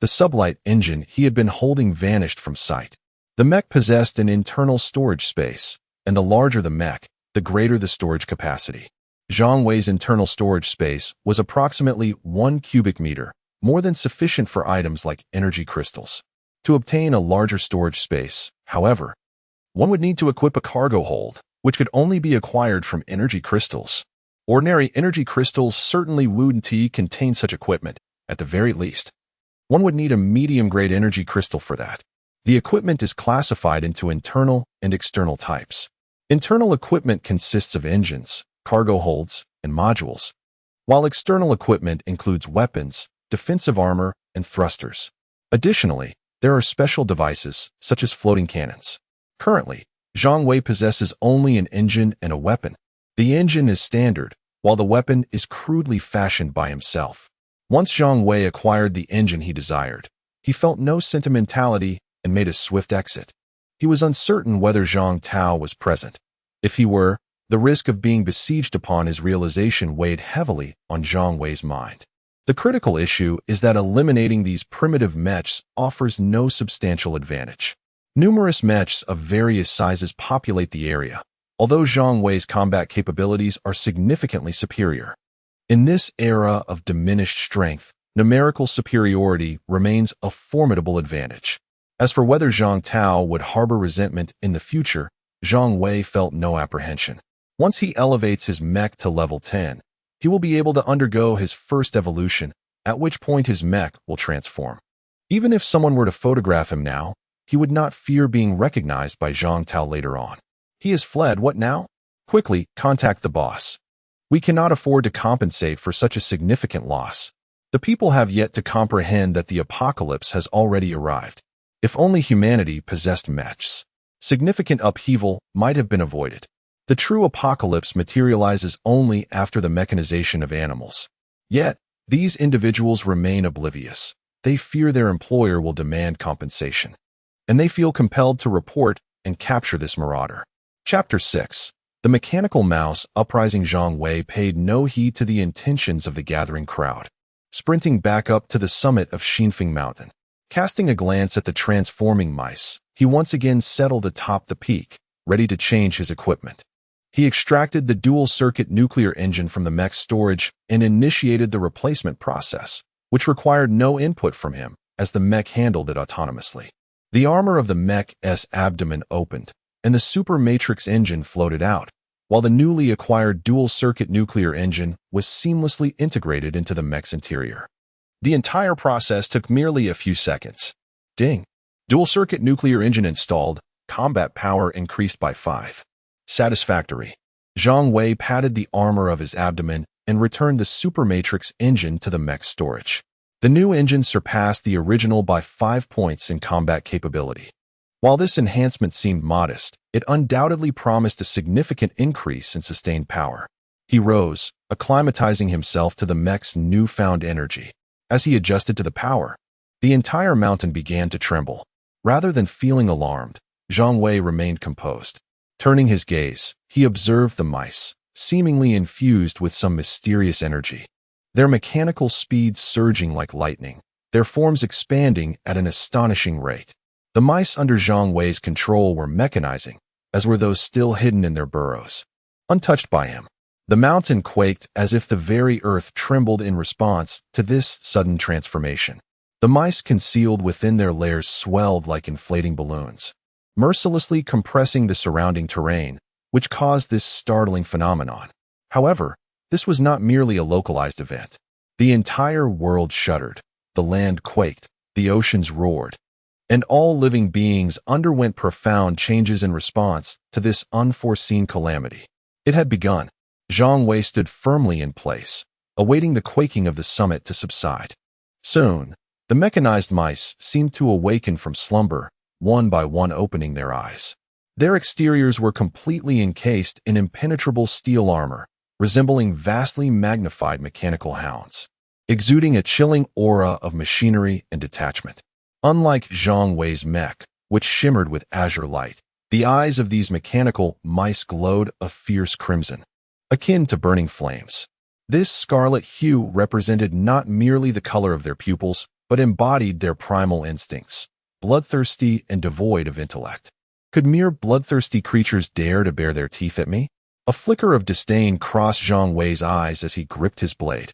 The sublight engine he had been holding vanished from sight. The mech possessed an internal storage space, and the larger the mech, the greater the storage capacity. Zhang Wei's internal storage space was approximately 1 cubic meter, more than sufficient for items like energy crystals. To obtain a larger storage space, however, one would need to equip a cargo hold, which could only be acquired from energy crystals. Ordinary energy crystals certainly wouldn't contain such equipment, at the very least. One would need a medium-grade energy crystal for that. The equipment is classified into internal and external types. Internal equipment consists of engines, cargo holds, and modules, while external equipment includes weapons, defensive armor, and thrusters. Additionally, there are special devices, such as floating cannons. Currently, Zhang Wei possesses only an engine and a weapon. The engine is standard, while the weapon is crudely fashioned by himself. Once Zhang Wei acquired the engine he desired, he felt no sentimentality and made a swift exit. He was uncertain whether Zhang Tao was present. If he were, the risk of being besieged upon his realization weighed heavily on Zhang Wei's mind. The critical issue is that eliminating these primitive mechs offers no substantial advantage. Numerous mechs of various sizes populate the area, although Zhang Wei's combat capabilities are significantly superior. In this era of diminished strength, numerical superiority remains a formidable advantage. As for whether Zhang Tao would harbor resentment in the future, Zhang Wei felt no apprehension. Once he elevates his mech to level 10, he will be able to undergo his first evolution, at which point his mech will transform. Even if someone were to photograph him now, he would not fear being recognized by Zhang Tao later on. He has fled, what now? Quickly, contact the boss. We cannot afford to compensate for such a significant loss. The people have yet to comprehend that the apocalypse has already arrived. If only humanity possessed mechs, significant upheaval might have been avoided. The true apocalypse materializes only after the mechanization of animals. Yet, these individuals remain oblivious. They fear their employer will demand compensation, and they feel compelled to report and capture this marauder. Chapter 6. The mechanical mouse uprising. Zhang Wei paid no heed to the intentions of the gathering crowd, sprinting back up to the summit of Xinfeng Mountain. Casting a glance at the transforming mice, he once again settled atop the peak, ready to change his equipment. He extracted the dual-circuit nuclear engine from the mech's storage and initiated the replacement process, which required no input from him, as the mech handled it autonomously. The armor of the mech's abdomen opened, and the super matrix engine floated out, while the newly acquired dual-circuit nuclear engine was seamlessly integrated into the mech's interior. The entire process took merely a few seconds. Ding! Dual-circuit nuclear engine installed, combat power increased by 5. Satisfactory. Zhang Wei patted the armor of his abdomen and returned the super matrix engine to the mech storage. The new engine surpassed the original by 5 points in combat capability. While this enhancement seemed modest, it undoubtedly promised a significant increase in sustained power. He rose, acclimatizing himself to the mech's newfound energy. As he adjusted to the power, the entire mountain began to tremble. Rather than feeling alarmed, Zhang Wei remained composed. Turning his gaze, he observed the mice, seemingly infused with some mysterious energy. Their mechanical speed surging like lightning, their forms expanding at an astonishing rate. The mice under Zhang Wei's control were mechanizing, as were those still hidden in their burrows. Untouched by him, the mountain quaked as if the very earth trembled in response to this sudden transformation. The mice concealed within their lairs swelled like inflating balloons, mercilessly compressing the surrounding terrain, which caused this startling phenomenon. However, this was not merely a localized event. The entire world shuddered, the land quaked, the oceans roared, and all living beings underwent profound changes in response to this unforeseen calamity. It had begun. Zhang Wei stood firmly in place, awaiting the quaking of the summit to subside. Soon, the mechanized mice seemed to awaken from slumber, one by one opening their eyes. Their exteriors were completely encased in impenetrable steel armor, resembling vastly magnified mechanical hounds, exuding a chilling aura of machinery and detachment. Unlike Zhang Wei's mech, which shimmered with azure light, the eyes of these mechanical mice glowed a fierce crimson, akin to burning flames. This scarlet hue represented not merely the color of their pupils, but embodied their primal instincts, bloodthirsty and devoid of intellect. Could mere bloodthirsty creatures dare to bare their teeth at me? A flicker of disdain crossed Zhang Wei's eyes as he gripped his blade,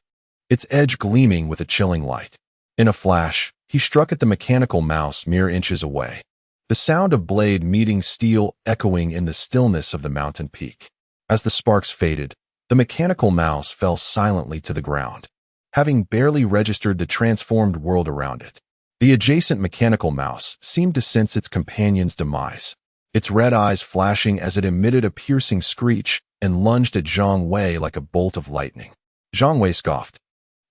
its edge gleaming with a chilling light. In a flash, he struck at the mechanical mouse mere inches away, the sound of blade meeting steel echoing in the stillness of the mountain peak. As the sparks faded, the mechanical mouse fell silently to the ground, having barely registered the transformed world around it. The adjacent mechanical mouse seemed to sense its companion's demise, its red eyes flashing as it emitted a piercing screech and lunged at Zhang Wei like a bolt of lightning. Zhang Wei scoffed,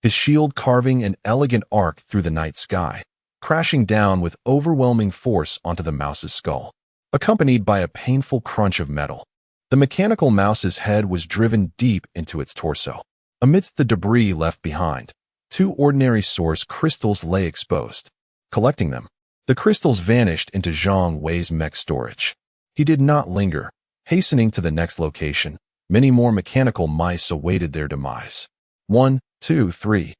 his shield carving an elegant arc through the night sky, crashing down with overwhelming force onto the mouse's skull, accompanied by a painful crunch of metal. The mechanical mouse's head was driven deep into its torso. Amidst the debris left behind, 2 ordinary source crystals lay exposed. Collecting them, the crystals vanished into Zhang Wei's mech storage. He did not linger. Hastening to the next location, many more mechanical mice awaited their demise. 1, 2, 3.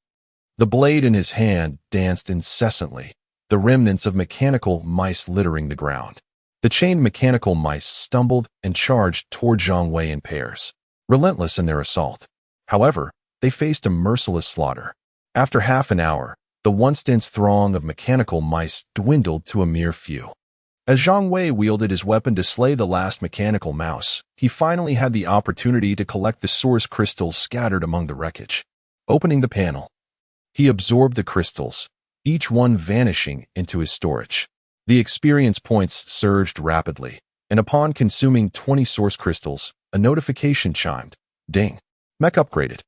The blade in his hand danced incessantly, the remnants of mechanical mice littering the ground. The chained mechanical mice stumbled and charged toward Zhang Wei in pairs, relentless in their assault. However, they faced a merciless slaughter. After half an hour, the once dense throng of mechanical mice dwindled to a mere few. As Zhang Wei wielded his weapon to slay the last mechanical mouse, he finally had the opportunity to collect the source crystals scattered among the wreckage. Opening the panel, he absorbed the crystals, each one vanishing into his storage. The experience points surged rapidly, and upon consuming 20 source crystals, a notification chimed. Ding. Mech upgraded.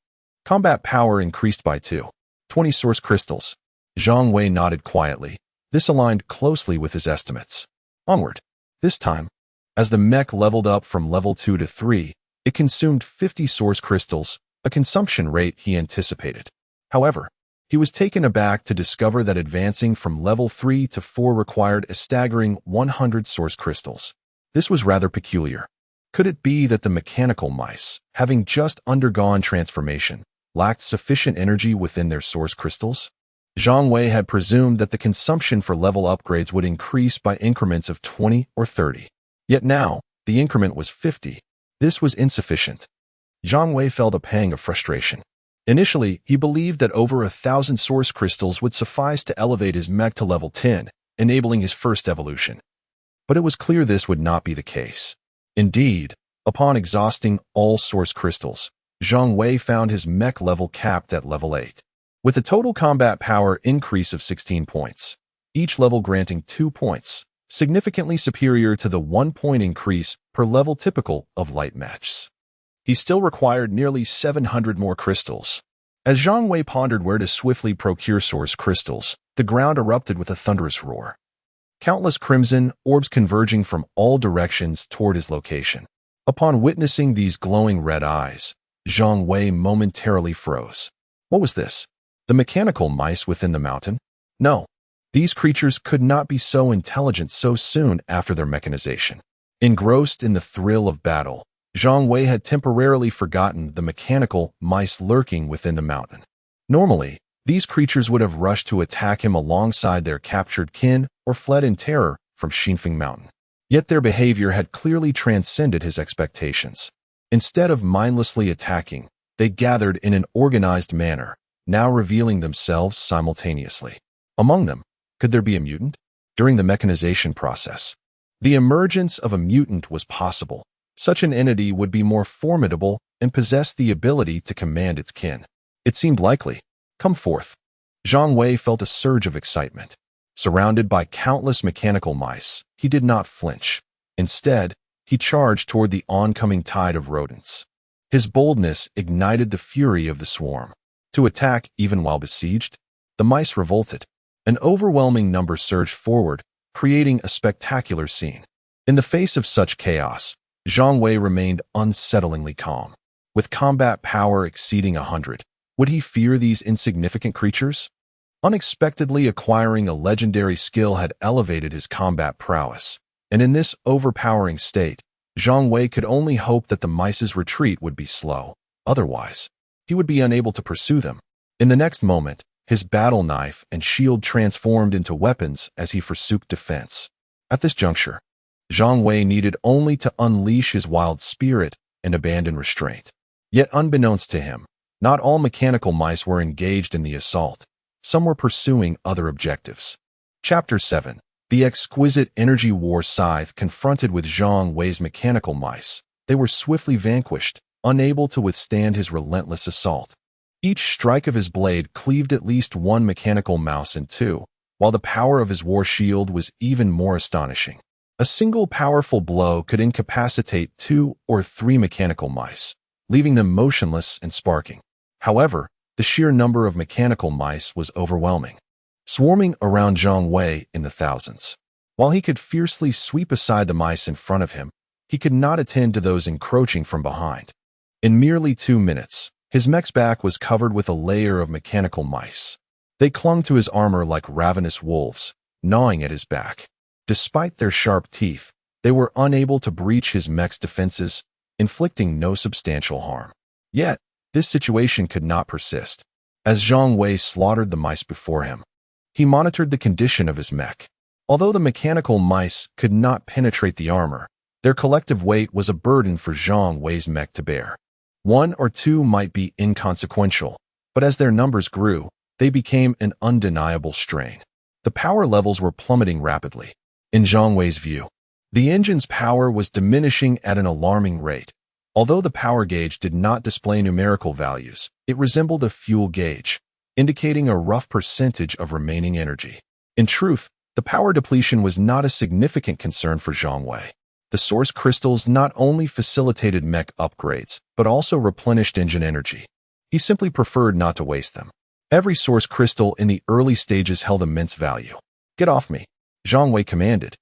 Combat power increased by 2. 20 source crystals. Zhang Wei nodded quietly. This aligned closely with his estimates. Onward. This time, As the mech leveled up from level 2 to 3, it consumed 50 source crystals, a consumption rate he anticipated. However, he was taken aback to discover that advancing from level 3 to 4 required a staggering 100 source crystals. This was rather peculiar. Could it be that the mechanical mice, having just undergone transformation, lacked sufficient energy within their source crystals? Zhang Wei had presumed that the consumption for level upgrades would increase by increments of 20 or 30. Yet now, the increment was 50. This was insufficient. Zhang Wei felt a pang of frustration. Initially, he believed that over 1,000 source crystals would suffice to elevate his mech to level 10, enabling his first evolution. But it was clear this would not be the case. Indeed, upon exhausting all source crystals, Zhang Wei found his mech level capped at level 8. With a total combat power increase of 16 points, each level granting 2 points, significantly superior to the 1-point increase per level typical of light mechs. He still required nearly 700 more crystals. As Zhang Wei pondered where to swiftly procure source crystals, the ground erupted with a thunderous roar. Countless crimson orbs converging from all directions toward his location. Upon witnessing these glowing red eyes, Zhang Wei momentarily froze. What was this? The mechanical mice within the mountain? No, these creatures could not be so intelligent so soon after their mechanization. Engrossed in the thrill of battle, Zhang Wei had temporarily forgotten the mechanical mice lurking within the mountain. Normally, these creatures would have rushed to attack him alongside their captured kin or fled in terror from Xinfeng Mountain. Yet their behavior had clearly transcended his expectations. Instead of mindlessly attacking, they gathered in an organized manner, now revealing themselves simultaneously. Among them, could there be a mutant? During the mechanization process, the emergence of a mutant was possible. Such an entity would be more formidable and possess the ability to command its kin. It seemed likely. Come forth. Zhang Wei felt a surge of excitement. Surrounded by countless mechanical mice, he did not flinch. Instead, he charged toward the oncoming tide of rodents. His boldness ignited the fury of the swarm. To attack even while besieged, the mice revolted. An overwhelming number surged forward, creating a spectacular scene. In the face of such chaos, Zhang Wei remained unsettlingly calm. With combat power exceeding 100, would he fear these insignificant creatures? Unexpectedly acquiring a legendary skill had elevated his combat prowess, and in this overpowering state, Zhang Wei could only hope that the mice's retreat would be slow. Otherwise, he would be unable to pursue them. In the next moment, his battle knife and shield transformed into weapons as he forsook defense. At this juncture, Zhang Wei needed only to unleash his wild spirit and abandon restraint. Yet unbeknownst to him, not all mechanical mice were engaged in the assault. Some were pursuing other objectives. Chapter 7. The exquisite energy war scythe confronted with Zhang Wei's mechanical mice. They were swiftly vanquished, unable to withstand his relentless assault. Each strike of his blade cleaved at least one mechanical mouse in two, while the power of his war shield was even more astonishing. A single powerful blow could incapacitate 2 or 3 mechanical mice, leaving them motionless and sparking. However, the sheer number of mechanical mice was overwhelming, swarming around Zhang Wei in the thousands. While he could fiercely sweep aside the mice in front of him, he could not attend to those encroaching from behind. In merely 2 minutes, his mech's back was covered with a layer of mechanical mice. They clung to his armor like ravenous wolves, gnawing at his back. Despite their sharp teeth, they were unable to breach his mech's defenses, inflicting no substantial harm. Yet, this situation could not persist. As Zhang Wei slaughtered the mice before him, he monitored the condition of his mech. Although the mechanical mice could not penetrate the armor, their collective weight was a burden for Zhang Wei's mech to bear. 1 or 2 might be inconsequential, but as their numbers grew, they became an undeniable strain. The power levels were plummeting rapidly. In Zhang Wei's view, the engine's power was diminishing at an alarming rate. Although the power gauge did not display numerical values, it resembled a fuel gauge, indicating a rough percentage of remaining energy. In truth, the power depletion was not a significant concern for Zhang Wei. The source crystals not only facilitated mech upgrades, but also replenished engine energy. He simply preferred not to waste them. Every source crystal in the early stages held immense value. "Get off me," Zhang Wei commanded.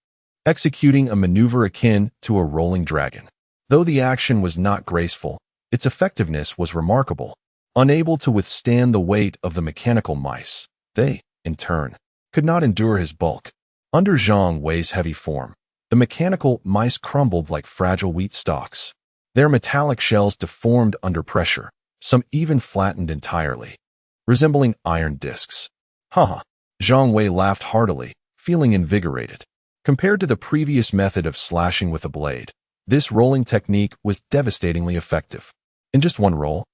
executing a maneuver akin to a rolling dragon. Though the action was not graceful, its effectiveness was remarkable. Unable to withstand the weight of the mechanical mice, they, in turn, could not endure his bulk. Under Zhang Wei's heavy form, the mechanical mice crumbled like fragile wheat stalks. Their metallic shells deformed under pressure, some even flattened entirely, resembling iron discs. Haha, Zhang Wei laughed heartily, feeling invigorated. Compared to the previous method of slashing with a blade, this rolling technique was devastatingly effective. In just one roll,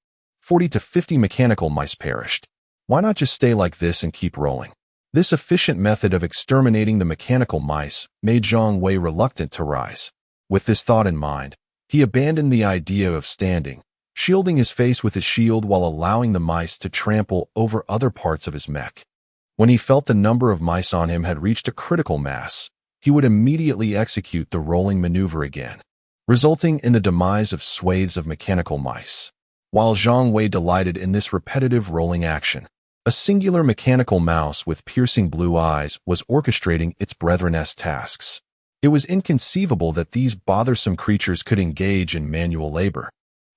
40 to 50 mechanical mice perished. Why not just stay like this and keep rolling? This efficient method of exterminating the mechanical mice made Zhang Wei reluctant to rise. With this thought in mind, he abandoned the idea of standing, shielding his face with his shield while allowing the mice to trample over other parts of his mech. When he felt the number of mice on him had reached a critical mass, he would immediately execute the rolling maneuver again, resulting in the demise of swathes of mechanical mice. While Zhang Wei delighted in this repetitive rolling action, a singular mechanical mouse with piercing blue eyes was orchestrating its brethren's tasks. It was inconceivable that these bothersome creatures could engage in manual labor,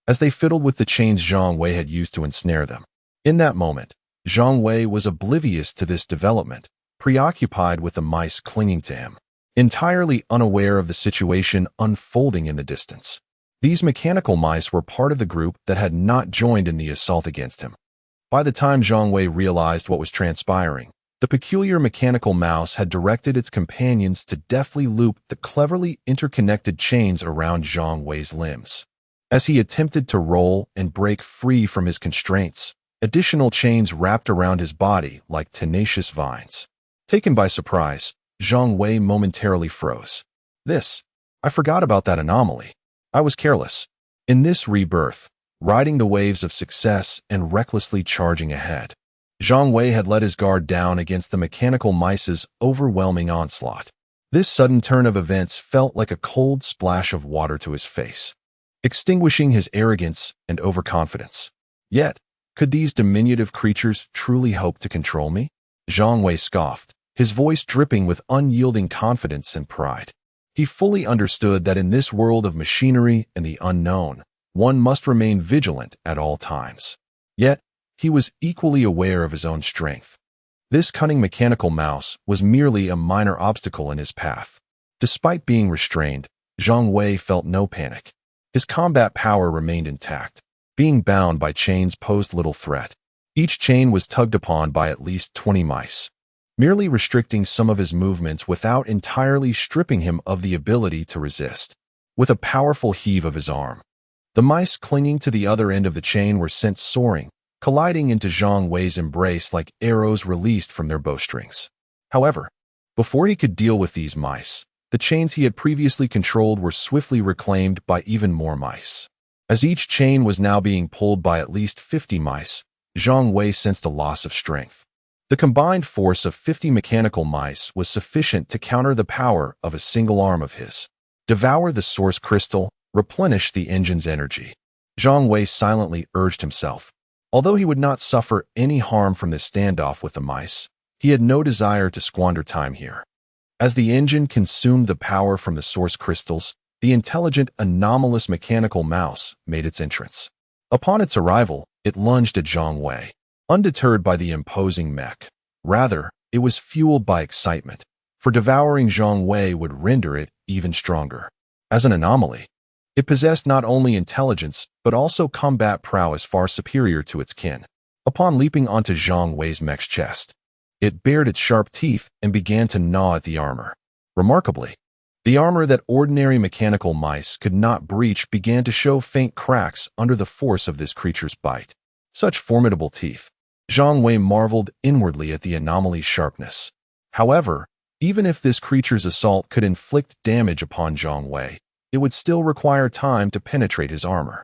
as they fiddled with the chains Zhang Wei had used to ensnare them. In that moment, Zhang Wei was oblivious to this development, preoccupied with the mice clinging to him, entirely unaware of the situation unfolding in the distance. These mechanical mice were part of the group that had not joined in the assault against him. By the time Zhang Wei realized what was transpiring, the peculiar mechanical mouse had directed its companions to deftly loop the cleverly interconnected chains around Zhang Wei's limbs. As he attempted to roll and break free from his constraints, additional chains wrapped around his body like tenacious vines. Taken by surprise, Zhang Wei momentarily froze. I forgot about that anomaly. I was careless. In this rebirth, riding the waves of success and recklessly charging ahead, Zhang Wei had let his guard down against the mechanical mice's overwhelming onslaught. This sudden turn of events felt like a cold splash of water to his face, extinguishing his arrogance and overconfidence. Yet, could these diminutive creatures truly hope to control me? Zhang Wei scoffed, his voice dripping with unyielding confidence and pride. He fully understood that in this world of machinery and the unknown, one must remain vigilant at all times. Yet, he was equally aware of his own strength. This cunning mechanical mouse was merely a minor obstacle in his path. Despite being restrained, Zhang Wei felt no panic. His combat power remained intact. Being bound by chains posed little threat. Each chain was tugged upon by at least 20 mice, merely restricting some of his movements without entirely stripping him of the ability to resist. With a powerful heave of his arm, the mice clinging to the other end of the chain were sent soaring, colliding into Zhang Wei's embrace like arrows released from their bowstrings. However, before he could deal with these mice, the chains he had previously controlled were swiftly reclaimed by even more mice. As each chain was now being pulled by at least 50 mice, Zhang Wei sensed a loss of strength. The combined force of 50 mechanical mice was sufficient to counter the power of a single arm of his. Devour the source crystal, replenish the engine's energy. Zhang Wei silently urged himself. Although he would not suffer any harm from this standoff with the mice, he had no desire to squander time here. As the engine consumed the power from the source crystals, the intelligent, anomalous mechanical mouse made its entrance. Upon its arrival, it lunged at Zhang Wei, undeterred by the imposing mech. Rather, it was fueled by excitement, for devouring Zhang Wei would render it even stronger. As an anomaly, it possessed not only intelligence but also combat prowess far superior to its kin. Upon leaping onto Zhang Wei's mech's chest, it bared its sharp teeth and began to gnaw at the armor. Remarkably, the armor that ordinary mechanical mice could not breach began to show faint cracks under the force of this creature's bite. Such formidable teeth. Zhang Wei marveled inwardly at the anomaly's sharpness. However, even if this creature's assault could inflict damage upon Zhang Wei, it would still require time to penetrate his armor.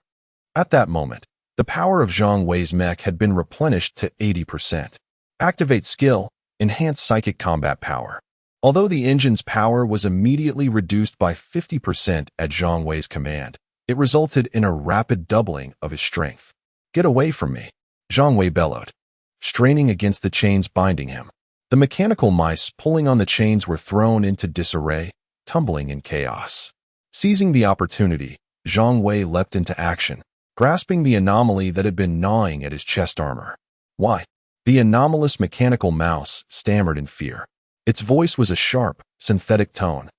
At that moment, the power of Zhang Wei's mech had been replenished to 80%. Activate skill, enhance psychic combat power. Although the engine's power was immediately reduced by 50% at Zhang Wei's command, it resulted in a rapid doubling of his strength. Get away from me, Zhang Wei bellowed, straining against the chains binding him. The mechanical mice pulling on the chains were thrown into disarray, tumbling in chaos. Seizing the opportunity, Zhang Wei leapt into action, grasping the anomaly that had been gnawing at his chest armor. Why? The anomalous mechanical mouse stammered in fear. Its voice was a sharp, synthetic tone,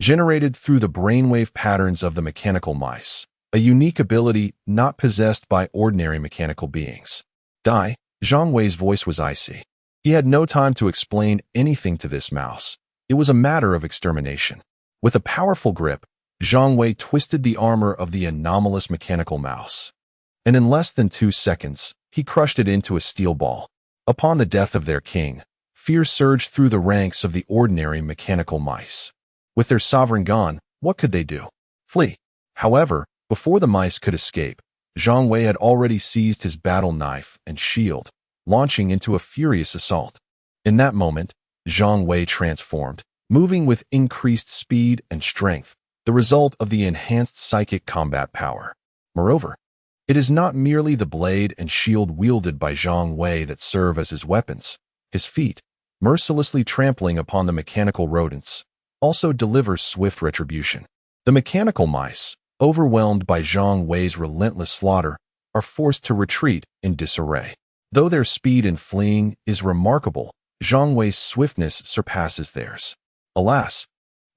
generated through the brainwave patterns of the mechanical mice, a unique ability not possessed by ordinary mechanical beings. Die, Zhang Wei's voice was icy. He had no time to explain anything to this mouse. It was a matter of extermination. With a powerful grip, Zhang Wei twisted the armor of the anomalous mechanical mouse, and in less than 2 seconds, he crushed it into a steel ball. Upon the death of their king, fear surged through the ranks of the ordinary mechanical mice. With their sovereign gone, what could they do? Flee. However, before the mice could escape, Zhang Wei had already seized his battle knife and shield, launching into a furious assault. In that moment, Zhang Wei transformed, moving with increased speed and strength, the result of the enhanced psychic combat power. Moreover, it is not merely the blade and shield wielded by Zhang Wei that serve as his weapons. His feet, mercilessly trampling upon the mechanical rodents, also deliver swift retribution. The mechanical mice, overwhelmed by Zhang Wei's relentless slaughter, are forced to retreat in disarray. Though their speed in fleeing is remarkable, Zhang Wei's swiftness surpasses theirs. Alas,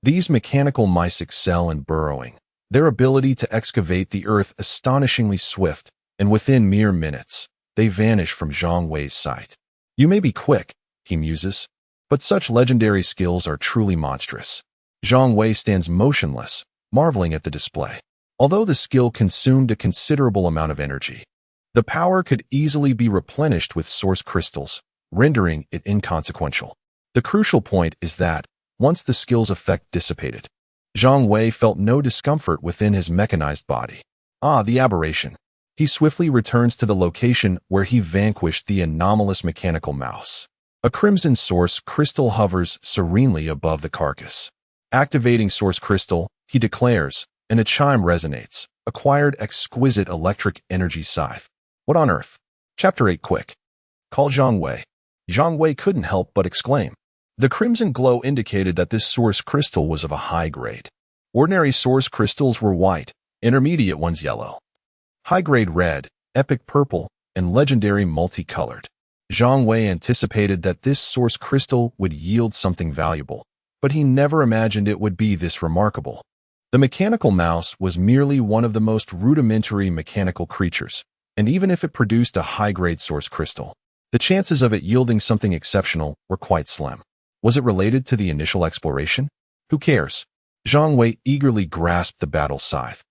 these mechanical mice excel in burrowing, their ability to excavate the earth astonishingly swift, and within mere minutes, they vanish from Zhang Wei's sight. You may be quick, he muses, but such legendary skills are truly monstrous. Zhang Wei stands motionless, marveling at the display. Although the skill consumed a considerable amount of energy, the power could easily be replenished with source crystals, rendering it inconsequential. The crucial point is that, once the skill's effect dissipated, Zhang Wei felt no discomfort within his mechanized body. Ah, the aberration. He swiftly returns to the location where he vanquished the anomalous mechanical mouse. A crimson source crystal hovers serenely above the carcass. Activating source crystal, he declares, and a chime resonates. Acquired exquisite electric energy scythe. What on earth? Chapter 8 quick. Call Zhang Wei. Zhang Wei couldn't help but exclaim. The crimson glow indicated that this source crystal was of a high grade. Ordinary source crystals were white, intermediate ones yellow, high-grade red, epic purple, and legendary multicolored. Zhang Wei anticipated that this source crystal would yield something valuable, but he never imagined it would be this remarkable. The mechanical mouse was merely one of the most rudimentary mechanical creatures, and even if it produced a high-grade source crystal, the chances of it yielding something exceptional were quite slim. Was it related to the initial exploration? Who cares? Zhang Wei eagerly grasped the battle scythe.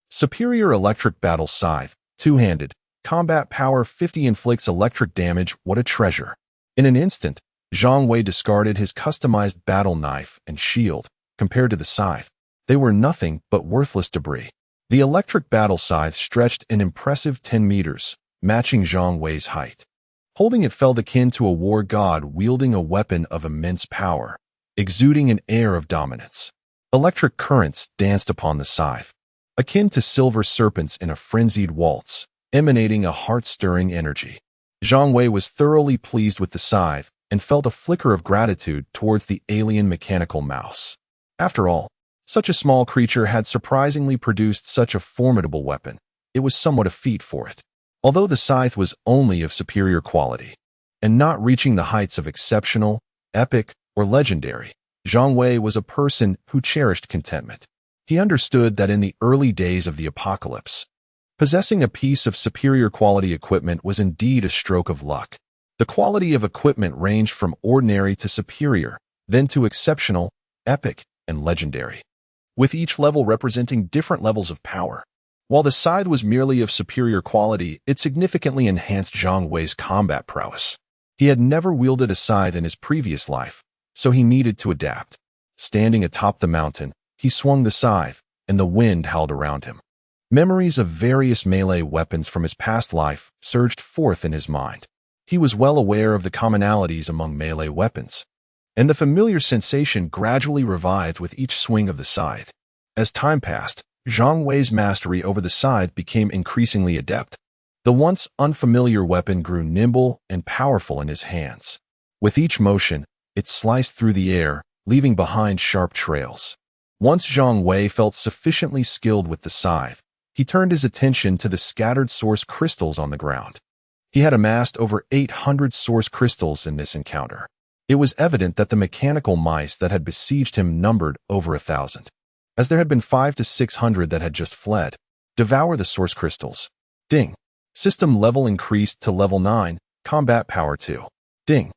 Superior electric battle scythe, two-handed, combat power 50 inflicts electric damage. What a treasure. In an instant, Zhang Wei discarded his customized battle knife and shield. Compared to the scythe, they were nothing but worthless debris. The electric battle scythe stretched an impressive 10 meters, matching Zhang Wei's height. Holding it felt akin to a war god wielding a weapon of immense power, exuding an air of dominance. Electric currents danced upon the scythe, akin to silver serpents in a frenzied waltz, emanating a heart-stirring energy. Zhang Wei was thoroughly pleased with the scythe and felt a flicker of gratitude towards the alien mechanical mouse. After all, such a small creature had surprisingly produced such a formidable weapon. It was somewhat a feat for it. Although the scythe was only of superior quality, and not reaching the heights of exceptional, epic, or legendary, Zhang Wei was a person who cherished contentment. He understood that in the early days of the apocalypse, possessing a piece of superior quality equipment was indeed a stroke of luck. The quality of equipment ranged from ordinary to superior, then to exceptional, epic, and legendary, with each level representing different levels of power. While the scythe was merely of superior quality, it significantly enhanced Zhang Wei's combat prowess. He had never wielded a scythe in his previous life, so he needed to adapt. Standing atop the mountain, he swung the scythe, and the wind howled around him. Memories of various melee weapons from his past life surged forth in his mind. He was well aware of the commonalities among melee weapons, and the familiar sensation gradually revived with each swing of the scythe. As time passed, Zhang Wei's mastery over the scythe became increasingly adept. The once unfamiliar weapon grew nimble and powerful in his hands. With each motion, it sliced through the air, leaving behind sharp trails. Once Zhang Wei felt sufficiently skilled with the scythe, he turned his attention to the scattered source crystals on the ground. He had amassed over 800 source crystals in this encounter. It was evident that the mechanical mice that had besieged him numbered over 1,000. As there had been 500 to 600 that had just fled. Devour the source crystals. Ding. System level increased to level 9, combat power 2. Ding.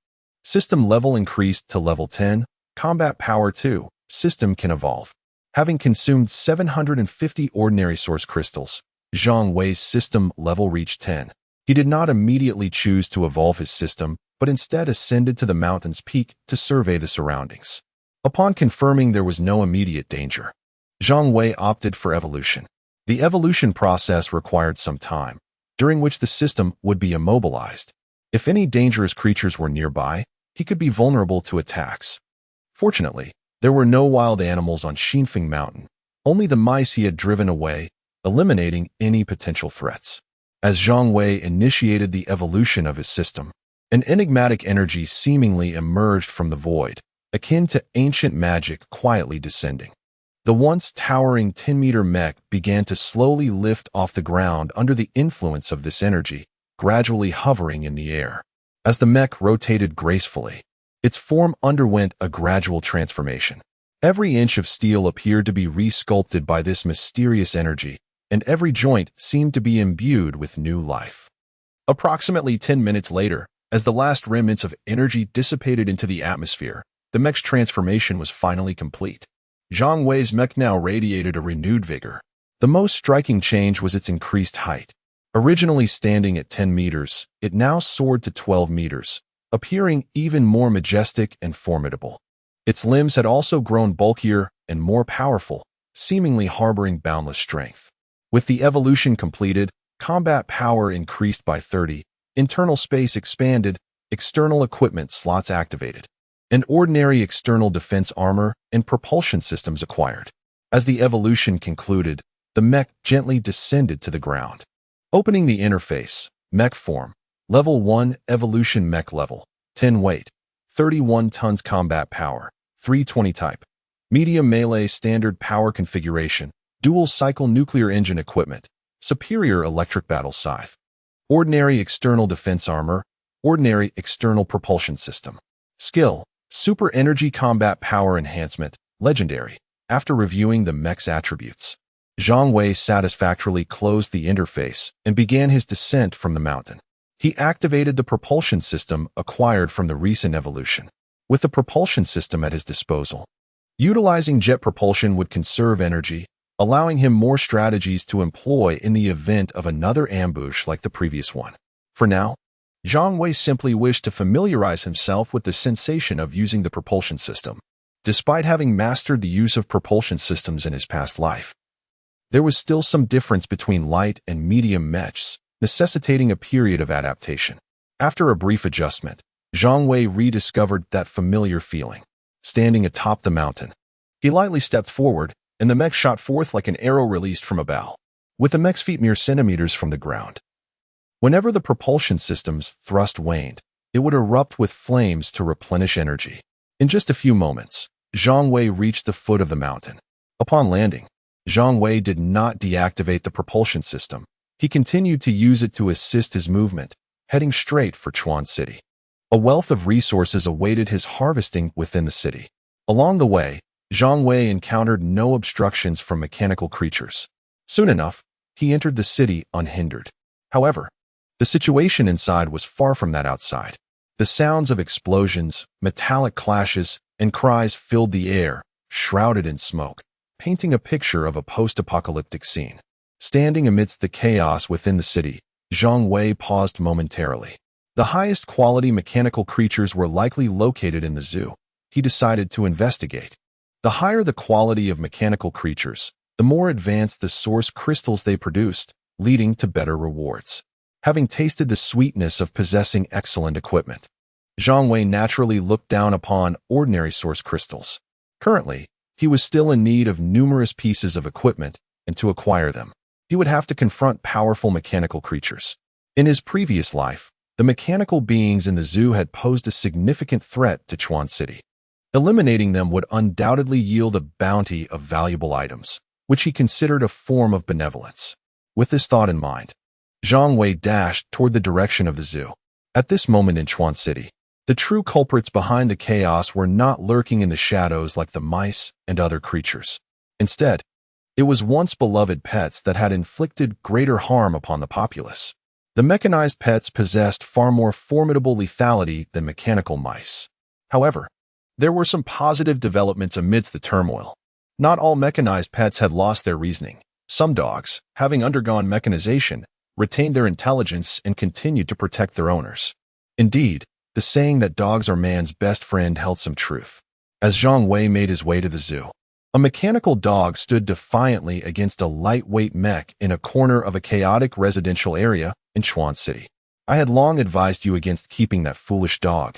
System level increased to level 10, combat power 2, system can evolve. Having consumed 750 ordinary source crystals, Zhang Wei's system level reached 10. He did not immediately choose to evolve his system, but instead ascended to the mountain's peak to survey the surroundings. Upon confirming there was no immediate danger, Zhang Wei opted for evolution. The evolution process required some time, during which the system would be immobilized. If any dangerous creatures were nearby, he could be vulnerable to attacks. Fortunately, there were no wild animals on Xinfeng Mountain, only the mice he had driven away, eliminating any potential threats. As Zhang Wei initiated the evolution of his system, an enigmatic energy seemingly emerged from the void, akin to ancient magic quietly descending. The once towering 10-meter mech began to slowly lift off the ground under the influence of this energy, gradually hovering in the air. As the mech rotated gracefully, its form underwent a gradual transformation. Every inch of steel appeared to be re-sculpted by this mysterious energy, and every joint seemed to be imbued with new life. Approximately 10 minutes later, as the last remnants of energy dissipated into the atmosphere, the mech's transformation was finally complete. Zhang Wei's mech now radiated a renewed vigor. The most striking change was its increased height. Originally standing at 10 meters, it now soared to 12 meters, appearing even more majestic and formidable. Its limbs had also grown bulkier and more powerful, seemingly harboring boundless strength. With the evolution completed, combat power increased by 30, internal space expanded, external equipment slots activated, and ordinary external defense armor and propulsion systems acquired. As the evolution concluded, the mech gently descended to the ground. Opening the interface, mech form, level 1 evolution mech level, 10 weight, 31 tons combat power, 320 type, medium melee standard power configuration, dual cycle nuclear engine equipment, superior electric battle scythe, ordinary external defense armor, ordinary external propulsion system. Skill, super energy combat power enhancement, legendary. After reviewing the mech's attributes, Zhang Wei satisfactorily closed the interface and began his descent from the mountain. He activated the propulsion system acquired from the recent evolution. With the propulsion system at his disposal, utilizing jet propulsion would conserve energy, allowing him more strategies to employ in the event of another ambush like the previous one. For now, Zhang Wei simply wished to familiarize himself with the sensation of using the propulsion system. Despite having mastered the use of propulsion systems in his past life, there was still some difference between light and medium mechs, necessitating a period of adaptation. After a brief adjustment, Zhang Wei rediscovered that familiar feeling. Standing atop the mountain, he lightly stepped forward, and the mech shot forth like an arrow released from a bow, with the mech's feet mere centimeters from the ground. Whenever the propulsion system's thrust waned, it would erupt with flames to replenish energy. In just a few moments, Zhang Wei reached the foot of the mountain. Upon landing, Zhang Wei did not deactivate the propulsion system. He continued to use it to assist his movement, heading straight for Chuan City. A wealth of resources awaited his harvesting within the city. Along the way, Zhang Wei encountered no obstructions from mechanical creatures. Soon enough, he entered the city unhindered. However, the situation inside was far from that outside. The sounds of explosions, metallic clashes, and cries filled the air, shrouded in smoke, painting a picture of a post-apocalyptic scene. Standing amidst the chaos within the city, Zhang Wei paused momentarily. The highest quality mechanical creatures were likely located in the zoo. He decided to investigate. The higher the quality of mechanical creatures, the more advanced the source crystals they produced, leading to better rewards. Having tasted the sweetness of possessing excellent equipment, Zhang Wei naturally looked down upon ordinary source crystals. Currently, he was still in need of numerous pieces of equipment, and to acquire them, he would have to confront powerful mechanical creatures. In his previous life, the mechanical beings in the zoo had posed a significant threat to Chuan City. Eliminating them would undoubtedly yield a bounty of valuable items, which he considered a form of benevolence. With this thought in mind, Zhang Wei dashed toward the direction of the zoo. At this moment in Chuan City, the true culprits behind the chaos were not lurking in the shadows like the mice and other creatures. Instead, it was once beloved pets that had inflicted greater harm upon the populace. The mechanized pets possessed far more formidable lethality than mechanical mice. However, there were some positive developments amidst the turmoil. Not all mechanized pets had lost their reasoning. Some dogs, having undergone mechanization, retained their intelligence and continued to protect their owners. Indeed, the saying that dogs are man's best friend held some truth. As Zhang Wei made his way to the zoo, a mechanical dog stood defiantly against a lightweight mech in a corner of a chaotic residential area in Chuan City. I had long advised you against keeping that foolish dog,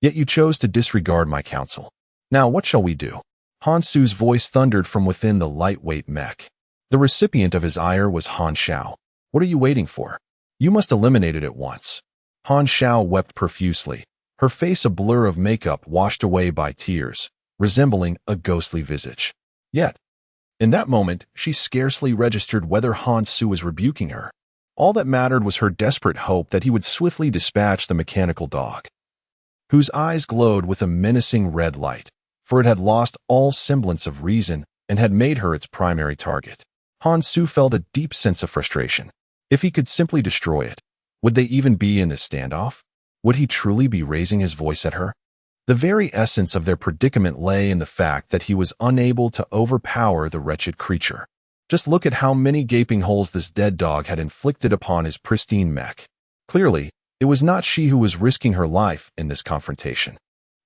yet you chose to disregard my counsel. Now what shall we do? Han Su's voice thundered from within the lightweight mech. The recipient of his ire was Han Xiao. What are you waiting for? You must eliminate it at once. Han Xiao wept profusely, her face a blur of makeup washed away by tears, resembling a ghostly visage. Yet, in that moment, she scarcely registered whether Han Su was rebuking her. All that mattered was her desperate hope that he would swiftly dispatch the mechanical dog, whose eyes glowed with a menacing red light, for it had lost all semblance of reason and had made her its primary target. Han Su felt a deep sense of frustration. If he could simply destroy it, would they even be in this standoff? Would he truly be raising his voice at her? The very essence of their predicament lay in the fact that he was unable to overpower the wretched creature. Just look at how many gaping holes this dead dog had inflicted upon his pristine mech. Clearly, it was not she who was risking her life in this confrontation.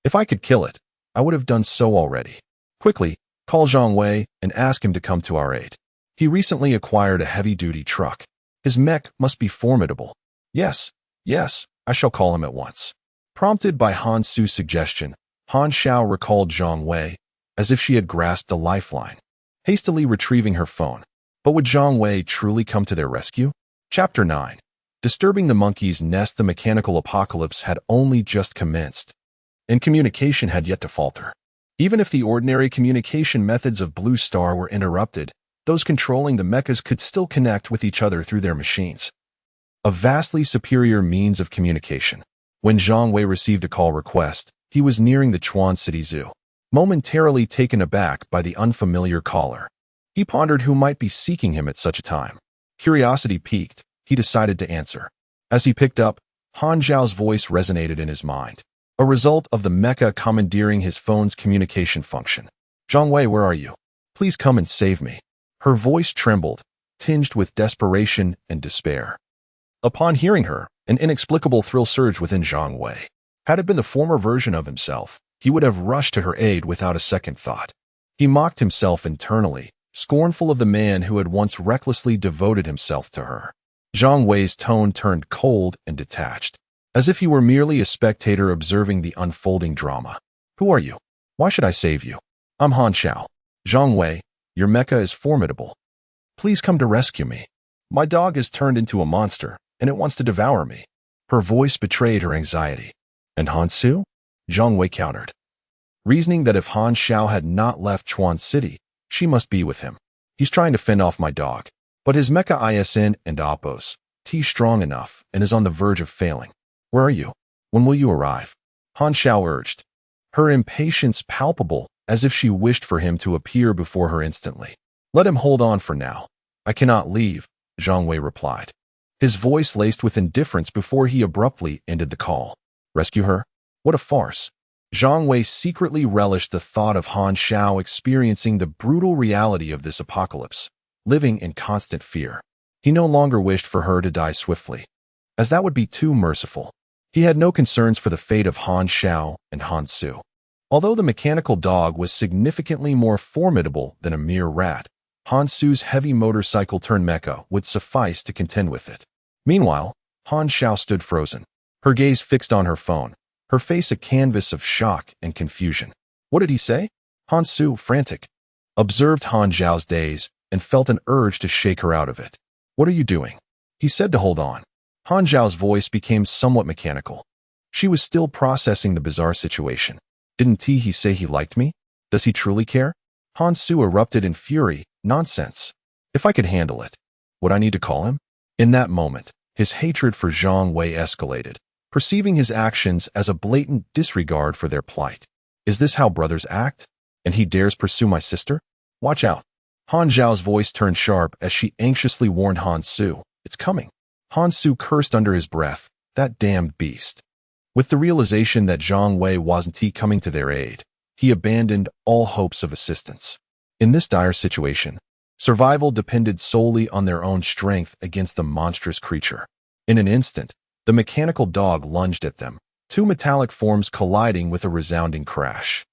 If I could kill it, I would have done so already. Quickly, call Zhang Wei and ask him to come to our aid. He recently acquired a heavy-duty truck. His mech must be formidable. Yes, I shall call him at once. Prompted by Han Su's suggestion, Han Xiao recalled Zhang Wei, as if she had grasped a lifeline, hastily retrieving her phone. But would Zhang Wei truly come to their rescue? Chapter 9. Disturbing the monkey's nest. The mechanical apocalypse had only just commenced, and communication had yet to falter. Even if the ordinary communication methods of Blue Star were interrupted, those controlling the mechas could still connect with each other through their machines. A vastly superior means of communication. When Zhang Wei received a call request, he was nearing the Chuan City Zoo, momentarily taken aback by the unfamiliar caller. He pondered who might be seeking him at such a time. Curiosity piqued, he decided to answer. As he picked up, Han Zhao's voice resonated in his mind, a result of the mecha commandeering his phone's communication function. Zhang Wei, where are you? Please come and save me. Her voice trembled, tinged with desperation and despair. Upon hearing her, an inexplicable thrill surged within Zhang Wei. Had it been the former version of himself, he would have rushed to her aid without a second thought. He mocked himself internally, scornful of the man who had once recklessly devoted himself to her. Zhang Wei's tone turned cold and detached, as if he were merely a spectator observing the unfolding drama. Who are you? Why should I save you? I'm Han Xiao. Zhang Wei, your mecha is formidable. Please come to rescue me. My dog has turned into a monster, and it wants to devour me. Her voice betrayed her anxiety. And Han Su? Zhang Wei countered, reasoning that if Han Xiao had not left Chuan City, she must be with him. He's trying to fend off my dog, but his mecha ISN and Oppos T strong enough and is on the verge of failing. Where are you? When will you arrive? Han Xiao urged, her impatience palpable, as if she wished for him to appear before her instantly. Let him hold on for now. I cannot leave, Zhang Wei replied, his voice laced with indifference before he abruptly ended the call. Rescue her? What a farce. Zhang Wei secretly relished the thought of Han Xiao experiencing the brutal reality of this apocalypse, living in constant fear. He no longer wished for her to die swiftly, as that would be too merciful. He had no concerns for the fate of Han Xiao and Han Su. Although the mechanical dog was significantly more formidable than a mere rat, Han Su's heavy motorcycle-turned mecha would suffice to contend with it. Meanwhile, Han Xiao stood frozen, her gaze fixed on her phone, her face a canvas of shock and confusion. What did he say? Han Su, frantic, observed Han Zhao's daze and felt an urge to shake her out of it. What are you doing? He said to hold on. Han Zhao's voice became somewhat mechanical. She was still processing the bizarre situation. Didn't he say he liked me? Does he truly care? Hansu erupted in fury. Nonsense. If I could handle it, would I need to call him? In that moment, his hatred for Zhang Wei escalated, perceiving his actions as a blatant disregard for their plight. Is this how brothers act? And he dares pursue my sister? Watch out. Han Zhao's voice turned sharp as she anxiously warned Hansu. It's coming. Hansu cursed under his breath. That damned beast. With the realization that Zhang Wei wasn't coming to their aid, he abandoned all hopes of assistance. In this dire situation, survival depended solely on their own strength against the monstrous creature. In an instant, the mechanical dog lunged at them, two metallic forms colliding with a resounding crash.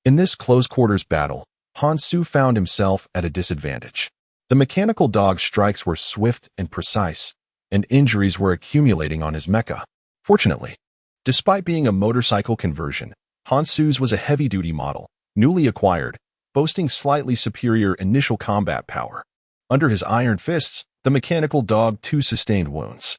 In this close-quarters battle, Hansu found himself at a disadvantage. The mechanical dog's strikes were swift and precise, and injuries were accumulating on his mecha. Fortunately, despite being a motorcycle conversion, Hansu's was a heavy-duty model, newly acquired, boasting slightly superior initial combat power. Under his iron fists, the mechanical dog too sustained wounds.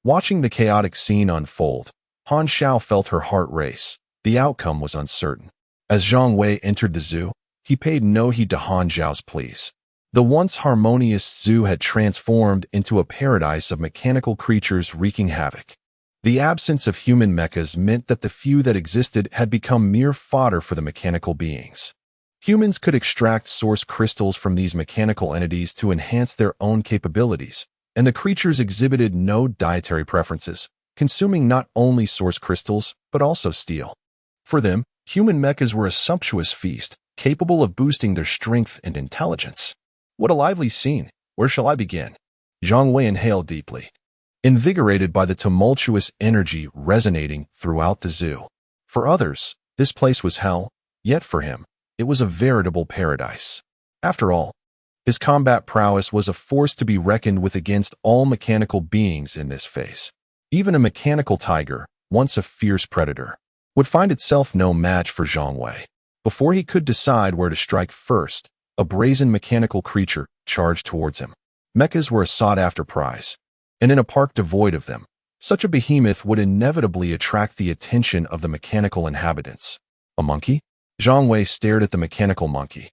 Watching the chaotic scene unfold, Han Xiao felt her heart race. The outcome was uncertain. As Zhang Wei entered the zoo, he paid no heed to Han Zhao's pleas. The once harmonious zoo had transformed into a paradise of mechanical creatures wreaking havoc. The absence of human mechas meant that the few that existed had become mere fodder for the mechanical beings. Humans could extract source crystals from these mechanical entities to enhance their own capabilities, and the creatures exhibited no dietary preferences, consuming not only source crystals, but also steel. For them, human mechas were a sumptuous feast, capable of boosting their strength and intelligence. What a lively scene! Where shall I begin? Zhang Wei inhaled deeply, invigorated by the tumultuous energy resonating throughout the zoo. For others, this place was hell, yet for him, it was a veritable paradise. After all, his combat prowess was a force to be reckoned with against all mechanical beings in this phase. Even a mechanical tiger, once a fierce predator, would find itself no match for Zhang Wei. Before he could decide where to strike first, a brazen mechanical creature charged towards him. Mechas were a sought-after prize, and in a park devoid of them, such a behemoth would inevitably attract the attention of the mechanical inhabitants. A monkey? Zhang Wei stared at the mechanical monkey.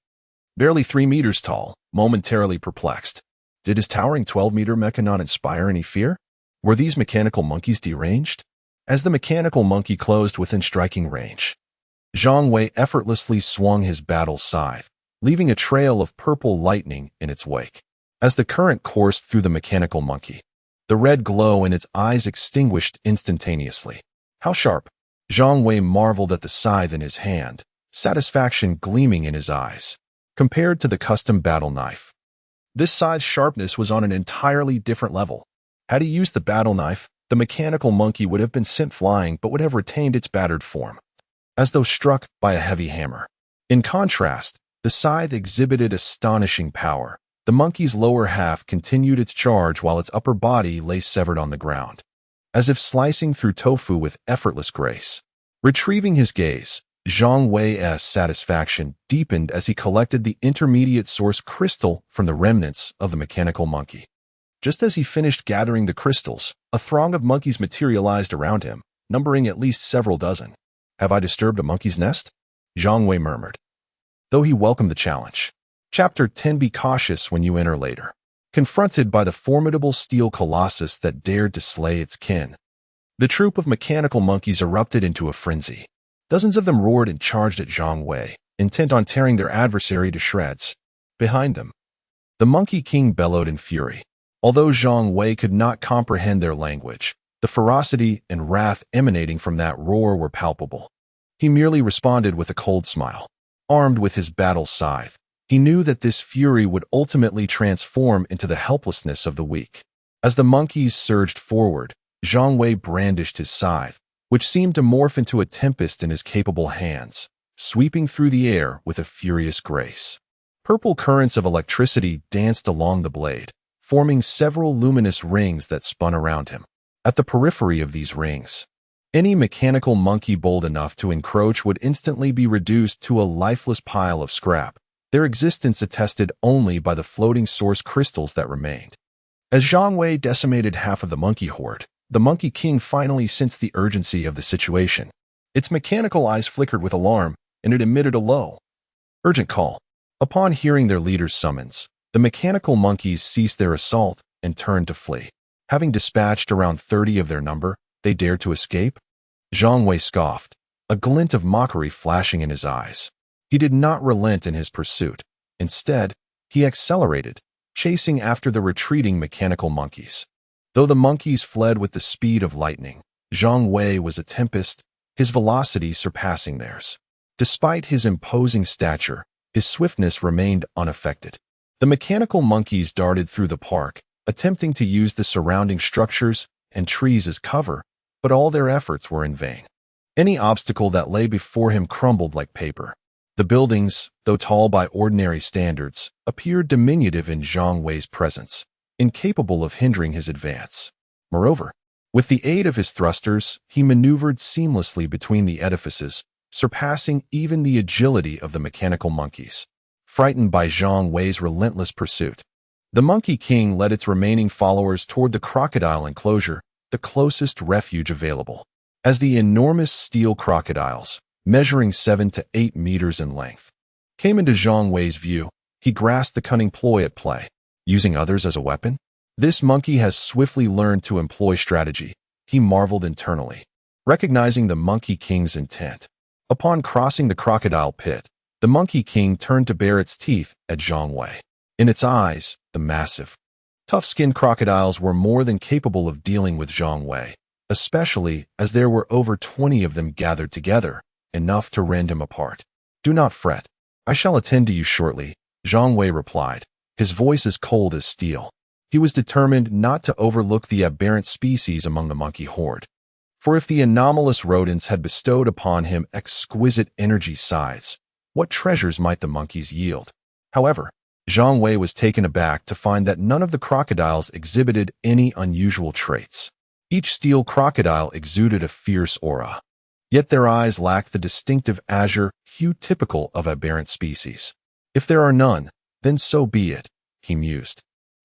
Barely 3 meters tall, momentarily perplexed. Did his towering 12-meter mecha not inspire any fear? Were these mechanical monkeys deranged? As the mechanical monkey closed within striking range, Zhang Wei effortlessly swung his battle scythe, leaving a trail of purple lightning in its wake. As the current coursed through the mechanical monkey, the red glow in its eyes extinguished instantaneously. How sharp! Zhang Wei marveled at the scythe in his hand, satisfaction gleaming in his eyes. Compared to the custom battle knife, this scythe's sharpness was on an entirely different level. Had he used the battle knife, the mechanical monkey would have been sent flying but would have retained its battered form, as though struck by a heavy hammer. In contrast, the scythe exhibited astonishing power. The monkey's lower half continued its charge while its upper body lay severed on the ground, as if slicing through tofu with effortless grace. Retrieving his gaze, Zhang Wei's satisfaction deepened as he collected the intermediate source crystal from the remnants of the mechanical monkey. Just as he finished gathering the crystals, a throng of monkeys materialized around him, numbering at least several dozen. Have I disturbed a monkey's nest? Zhang Wei murmured, though he welcomed the challenge. Chapter 10. Be cautious when you enter later. Confronted by the formidable steel colossus that dared to slay its kin, the troop of mechanical monkeys erupted into a frenzy. Dozens of them roared and charged at Zhang Wei, intent on tearing their adversary to shreds. Behind them, the Monkey King bellowed in fury. Although Zhang Wei could not comprehend their language, the ferocity and wrath emanating from that roar were palpable. He merely responded with a cold smile. Armed with his battle scythe, he knew that this fury would ultimately transform into the helplessness of the weak. As the monkeys surged forward, Zhang Wei brandished his scythe, which seemed to morph into a tempest in his capable hands, sweeping through the air with a furious grace. Purple currents of electricity danced along the blade, forming several luminous rings that spun around him. At the periphery of these rings, any mechanical monkey bold enough to encroach would instantly be reduced to a lifeless pile of scrap, their existence attested only by the floating source crystals that remained. As Zhang Wei decimated half of the monkey horde, the Monkey King finally sensed the urgency of the situation. Its mechanical eyes flickered with alarm, and it emitted a low, urgent call. Upon hearing their leader's summons, the mechanical monkeys ceased their assault and turned to flee. Having dispatched around 30 of their number, they dared to escape? Zhang Wei scoffed, a glint of mockery flashing in his eyes. He did not relent in his pursuit. Instead, he accelerated, chasing after the retreating mechanical monkeys. Though the monkeys fled with the speed of lightning, Zhang Wei was a tempest, his velocity surpassing theirs. Despite his imposing stature, his swiftness remained unaffected. The mechanical monkeys darted through the park, attempting to use the surrounding structures and trees as cover, but all their efforts were in vain. Any obstacle that lay before him crumbled like paper. The buildings, though tall by ordinary standards, appeared diminutive in Zhang Wei's presence, incapable of hindering his advance. Moreover, with the aid of his thrusters, he maneuvered seamlessly between the edifices, surpassing even the agility of the mechanical monkeys. Frightened by Zhang Wei's relentless pursuit, the Monkey King led its remaining followers toward the crocodile enclosure, the closest refuge available. As the enormous steel crocodiles, measuring 7 to 8 meters in length, came into Zhang Wei's view, he grasped the cunning ploy at play. Using others as a weapon? This monkey has swiftly learned to employ strategy, he marveled internally, recognizing the Monkey King's intent. Upon crossing the crocodile pit, the Monkey King turned to bare its teeth at Zhang Wei. In its eyes, the massive, tough-skinned crocodiles were more than capable of dealing with Zhang Wei, especially as there were over 20 of them gathered together, enough to rend him apart. Do not fret. I shall attend to you shortly, Zhang Wei replied, his voice as cold as steel. He was determined not to overlook the aberrant species among the monkey horde. For if the anomalous rodents had bestowed upon him exquisite energy scythes, what treasures might the monkeys yield? However, Zhang Wei was taken aback to find that none of the crocodiles exhibited any unusual traits. Each steel crocodile exuded a fierce aura. Yet their eyes lacked the distinctive azure hue typical of aberrant species. If there are none, then so be it, he mused.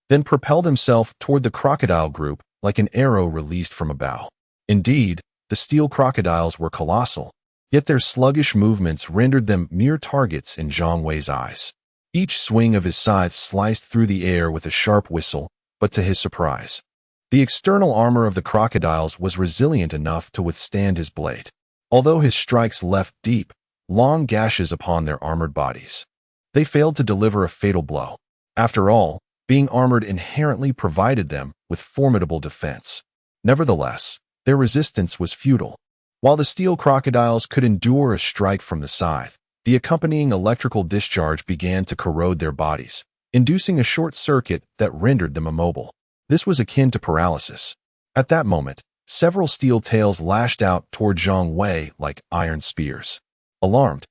Then propelled himself toward the crocodile group like an arrow released from a bow. Indeed, the steel crocodiles were colossal, yet their sluggish movements rendered them mere targets in Zhang Wei's eyes. Each swing of his scythe sliced through the air with a sharp whistle, but to his surprise, the external armor of the crocodiles was resilient enough to withstand his blade, although his strikes left deep, long gashes upon their armored bodies. They failed to deliver a fatal blow. After all, being armored inherently provided them with formidable defense. Nevertheless, their resistance was futile. While the steel crocodiles could endure a strike from the scythe, the accompanying electrical discharge began to corrode their bodies, inducing a short circuit that rendered them immobile. This was akin to paralysis. At that moment, several steel tails lashed out toward Zhang Wei like iron spears. Alarmed,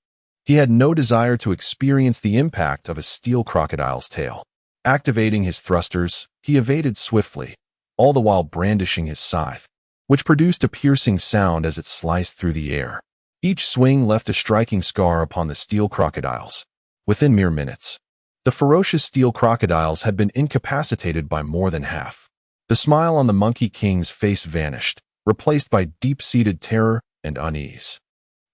he had no desire to experience the impact of a steel crocodile's tail. Activating his thrusters, he evaded swiftly, all the while brandishing his scythe, which produced a piercing sound as it sliced through the air. Each swing left a striking scar upon the steel crocodiles. Within mere minutes, the ferocious steel crocodiles had been incapacitated by more than half. The smile on the Monkey King's face vanished, replaced by deep-seated terror and unease.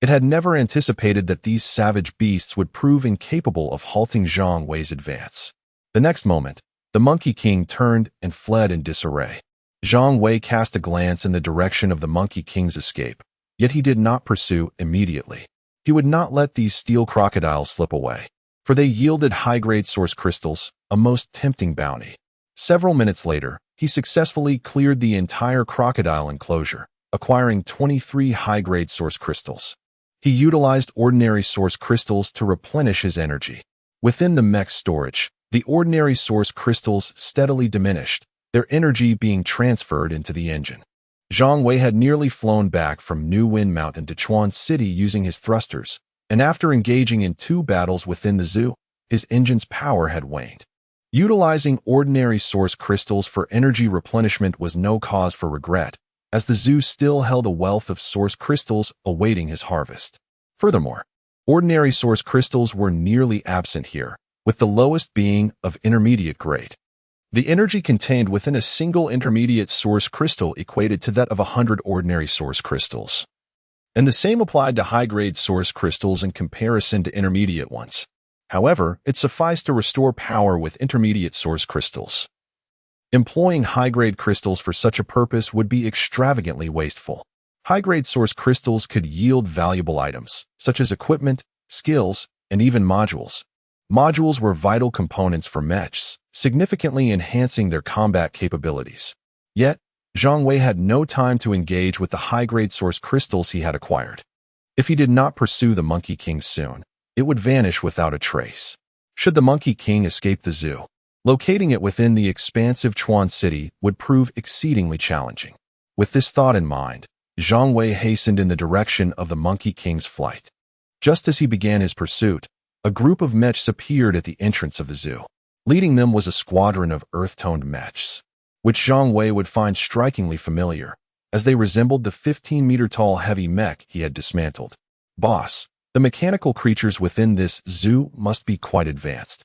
It had never anticipated that these savage beasts would prove incapable of halting Zhang Wei's advance. The next moment, the Monkey King turned and fled in disarray. Zhang Wei cast a glance in the direction of the Monkey King's escape, yet he did not pursue immediately. He would not let these steel crocodiles slip away, for they yielded high-grade source crystals, a most tempting bounty. Several minutes later, he successfully cleared the entire crocodile enclosure, acquiring 23 high-grade source crystals. He utilized ordinary source crystals to replenish his energy. Within the mech storage, the ordinary source crystals steadily diminished, their energy being transferred into the engine. Zhang Wei had nearly flown back from New Wind Mountain to Chuan City using his thrusters, and after engaging in 2 battles within the zoo, his engine's power had waned. Utilizing ordinary source crystals for energy replenishment was no cause for regret, as the zoo still held a wealth of source crystals awaiting his harvest. Furthermore, ordinary source crystals were nearly absent here, with the lowest being of intermediate grade. The energy contained within a single intermediate source crystal equated to that of 100 ordinary source crystals. And the same applied to high-grade source crystals in comparison to intermediate ones. However, it sufficed to restore power with intermediate source crystals. Employing high-grade crystals for such a purpose would be extravagantly wasteful. High-grade source crystals could yield valuable items, such as equipment, skills, and even modules. Modules were vital components for mechs, significantly enhancing their combat capabilities. Yet, Zhang Wei had no time to engage with the high-grade source crystals he had acquired. If he did not pursue the Monkey King soon, it would vanish without a trace. Should the Monkey King escape the zoo, locating it within the expansive Chuan City would prove exceedingly challenging. With this thought in mind, Zhang Wei hastened in the direction of the Monkey King's flight. Just as he began his pursuit, a group of mechs appeared at the entrance of the zoo. Leading them was a squadron of earth-toned mechs, which Zhang Wei would find strikingly familiar, as they resembled the 15-meter-tall heavy mech he had dismantled. Boss, the mechanical creatures within this zoo must be quite advanced.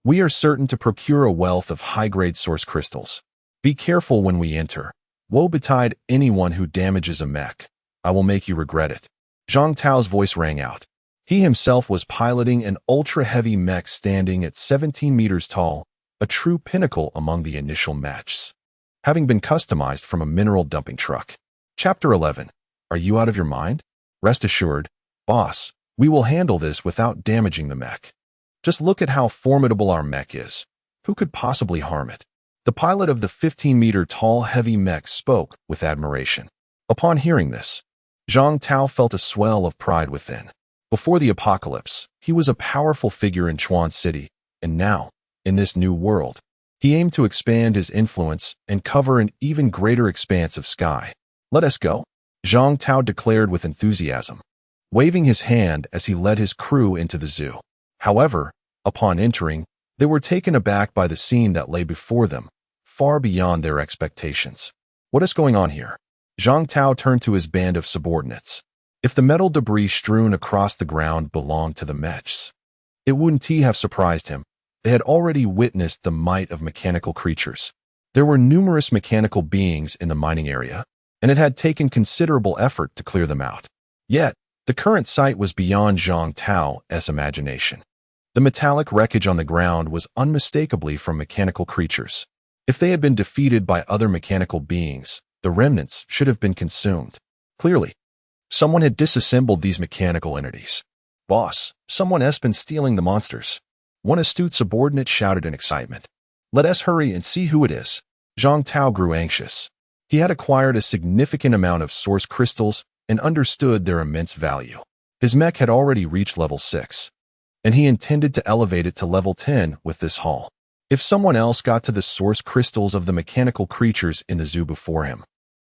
We are certain to procure a wealth of high-grade source crystals. Be careful when we enter. Woe betide anyone who damages a mech. I will make you regret it. Zhang Tao's voice rang out. He himself was piloting an ultra-heavy mech standing at 17 meters tall, a true pinnacle among the initial mechs, having been customized from a mineral dumping truck. Chapter 11. Are you out of your mind? Rest assured, boss, we will handle this without damaging the mech. Just look at how formidable our mech is. Who could possibly harm it? The pilot of the 15-meter-tall heavy mech spoke with admiration. Upon hearing this, Zhang Tao felt a swell of pride within. Before the apocalypse, he was a powerful figure in Chuan City, and now, in this new world, he aimed to expand his influence and cover an even greater expanse of sky. Let us go, Zhang Tao declared with enthusiasm, waving his hand as he led his crew into the zoo. However, upon entering, they were taken aback by the scene that lay before them, far beyond their expectations. What is going on here? Zhang Tao turned to his band of subordinates. If the metal debris strewn across the ground belonged to the mechs, it wouldn't have surprised him. They had already witnessed the might of mechanical creatures. There were numerous mechanical beings in the mining area, and it had taken considerable effort to clear them out. Yet, the current sight was beyond Zhang Tao's imagination. The metallic wreckage on the ground was unmistakably from mechanical creatures. If they had been defeated by other mechanical beings, the remnants should have been consumed. Clearly, someone had disassembled these mechanical entities. Boss, someone has been stealing the monsters. One astute subordinate shouted in excitement. Let us hurry and see who it is. Zhang Tao grew anxious. He had acquired a significant amount of source crystals and understood their immense value. His mech had already reached level 6, and he intended to elevate it to level 10 with this haul. If someone else got to the source crystals of the mechanical creatures in the zoo before him,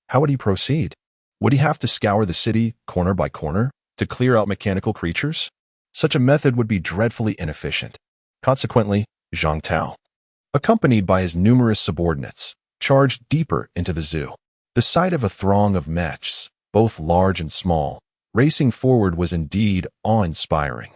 how would he proceed? Would he have to scour the city, corner by corner, to clear out mechanical creatures? Such a method would be dreadfully inefficient. Consequently, Zhang Tao, accompanied by his numerous subordinates, charged deeper into the zoo. The sight of a throng of mechs, both large and small, racing forward was indeed awe-inspiring,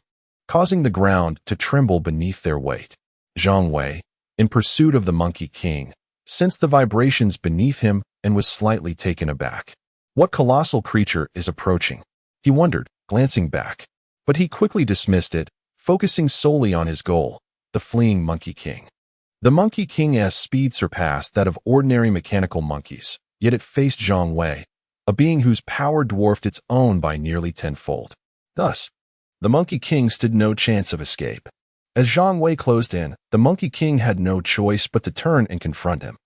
causing the ground to tremble beneath their weight. Zhang Wei, in pursuit of the Monkey King, sensed the vibrations beneath him and was slightly taken aback. What colossal creature is approaching? He wondered, glancing back. But he quickly dismissed it, focusing solely on his goal, the fleeing Monkey King. The Monkey King's speed surpassed that of ordinary mechanical monkeys, yet it faced Zhang Wei, a being whose power dwarfed its own by nearly tenfold. Thus, the Monkey King stood no chance of escape. As Zhang Wei closed in, the Monkey King had no choice but to turn and confront him,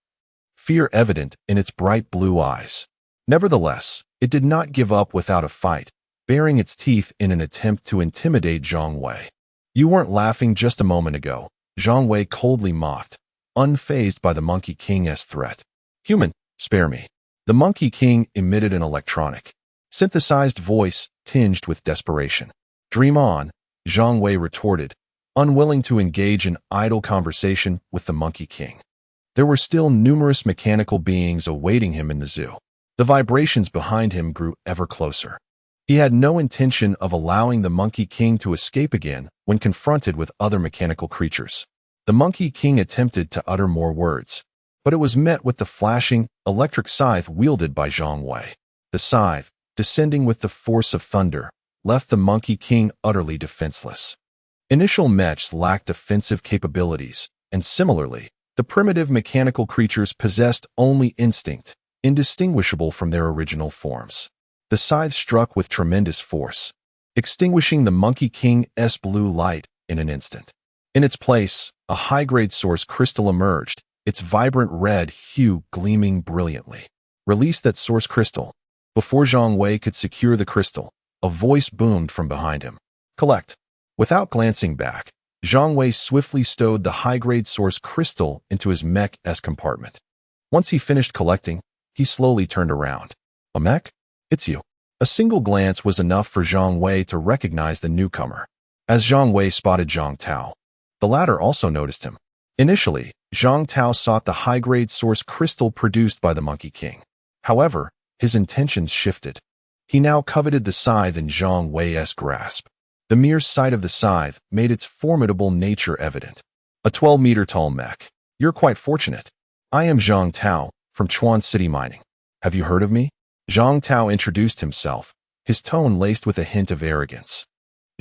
fear evident in its bright blue eyes. Nevertheless, it did not give up without a fight, baring its teeth in an attempt to intimidate Zhang Wei. You weren't laughing just a moment ago, Zhang Wei coldly mocked, unfazed by the Monkey King's threat. Human, spare me. The Monkey King emitted an electronic, synthesized voice tinged with desperation. Dream on, Zhang Wei retorted, unwilling to engage in idle conversation with the Monkey King. There were still numerous mechanical beings awaiting him in the zoo. The vibrations behind him grew ever closer. He had no intention of allowing the Monkey King to escape again when confronted with other mechanical creatures. The Monkey King attempted to utter more words, but it was met with the flashing, electric scythe wielded by Zhang Wei. The scythe, descending with the force of thunder, left the Monkey King utterly defenseless. Initial mechs lacked offensive capabilities, and similarly, the primitive mechanical creatures possessed only instinct, indistinguishable from their original forms. The scythe struck with tremendous force, extinguishing the Monkey King's blue light in an instant. In its place, a high-grade source crystal emerged, its vibrant red hue gleaming brilliantly. Release that source crystal. Before Zhang Wei could secure the crystal, a voice boomed from behind him. Collect. Without glancing back, Zhang Wei swiftly stowed the high-grade source crystal into his mech's compartment. Once he finished collecting, he slowly turned around. A mech? It's you. A single glance was enough for Zhang Wei to recognize the newcomer. As Zhang Wei spotted Zhang Tao, the latter also noticed him. Initially, Zhang Tao sought the high-grade source crystal produced by the Monkey King. However, his intentions shifted. He now coveted the scythe in Zhang Wei's grasp. The mere sight of the scythe made its formidable nature evident. A 12-meter-tall mech. You're quite fortunate. I am Zhang Tao, from Chuan City Mining. Have you heard of me? Zhang Tao introduced himself, his tone laced with a hint of arrogance.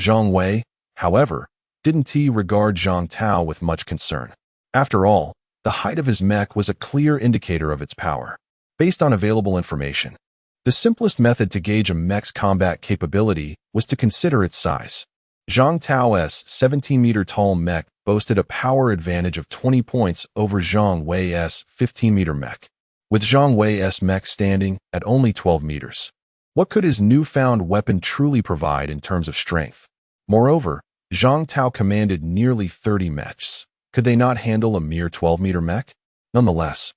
Zhang Wei, however, didn't regard Zhang Tao with much concern. After all, the height of his mech was a clear indicator of its power. Based on available information, the simplest method to gauge a mech's combat capability was to consider its size. Zhang Tao's 17-meter-tall mech boasted a power advantage of 20 points over Zhang Wei's 15-meter mech, with Zhang Wei's mech standing at only 12 meters. What could his newfound weapon truly provide in terms of strength? Moreover, Zhang Tao commanded nearly 30 mechs. Could they not handle a mere 12-meter mech? Nonetheless,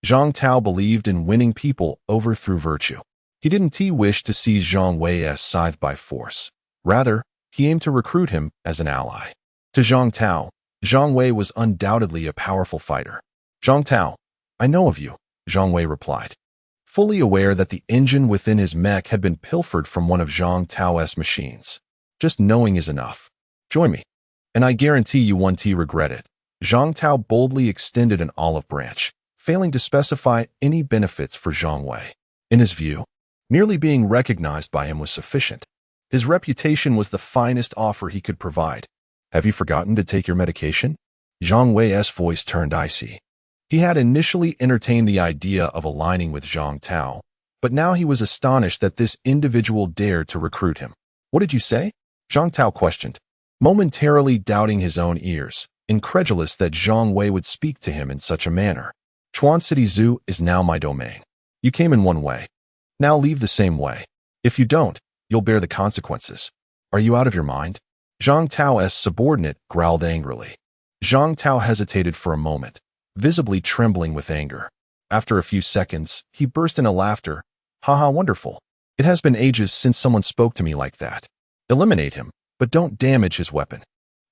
Zhang Tao believed in winning people over through virtue. He didn't wish to seize Zhang Wei's scythe by force. Rather, he aimed to recruit him as an ally. To Zhang Tao, Zhang Wei was undoubtedly a powerful fighter. Zhang Tao, I know of you, Zhang Wei replied, fully aware that the engine within his mech had been pilfered from one of Zhang Tao's machines. Just knowing is enough. Join me, and I guarantee you won't regret it. Zhang Tao boldly extended an olive branch, failing to specify any benefits for Zhang Wei. In his view, merely being recognized by him was sufficient. His reputation was the finest offer he could provide. Have you forgotten to take your medication? Zhang Wei's voice turned icy. He had initially entertained the idea of aligning with Zhang Tao, but now he was astonished that this individual dared to recruit him. What did you say? Zhang Tao questioned, momentarily doubting his own ears, incredulous that Zhang Wei would speak to him in such a manner. Chuan City Zoo is now my domain. You came in one way. Now leave the same way. If you don't, you'll bear the consequences. Are you out of your mind? Zhang Tao's subordinate growled angrily. Zhang Tao hesitated for a moment, visibly trembling with anger. After a few seconds, he burst into laughter. Haha, wonderful. It has been ages since someone spoke to me like that. Eliminate him, but don't damage his weapon.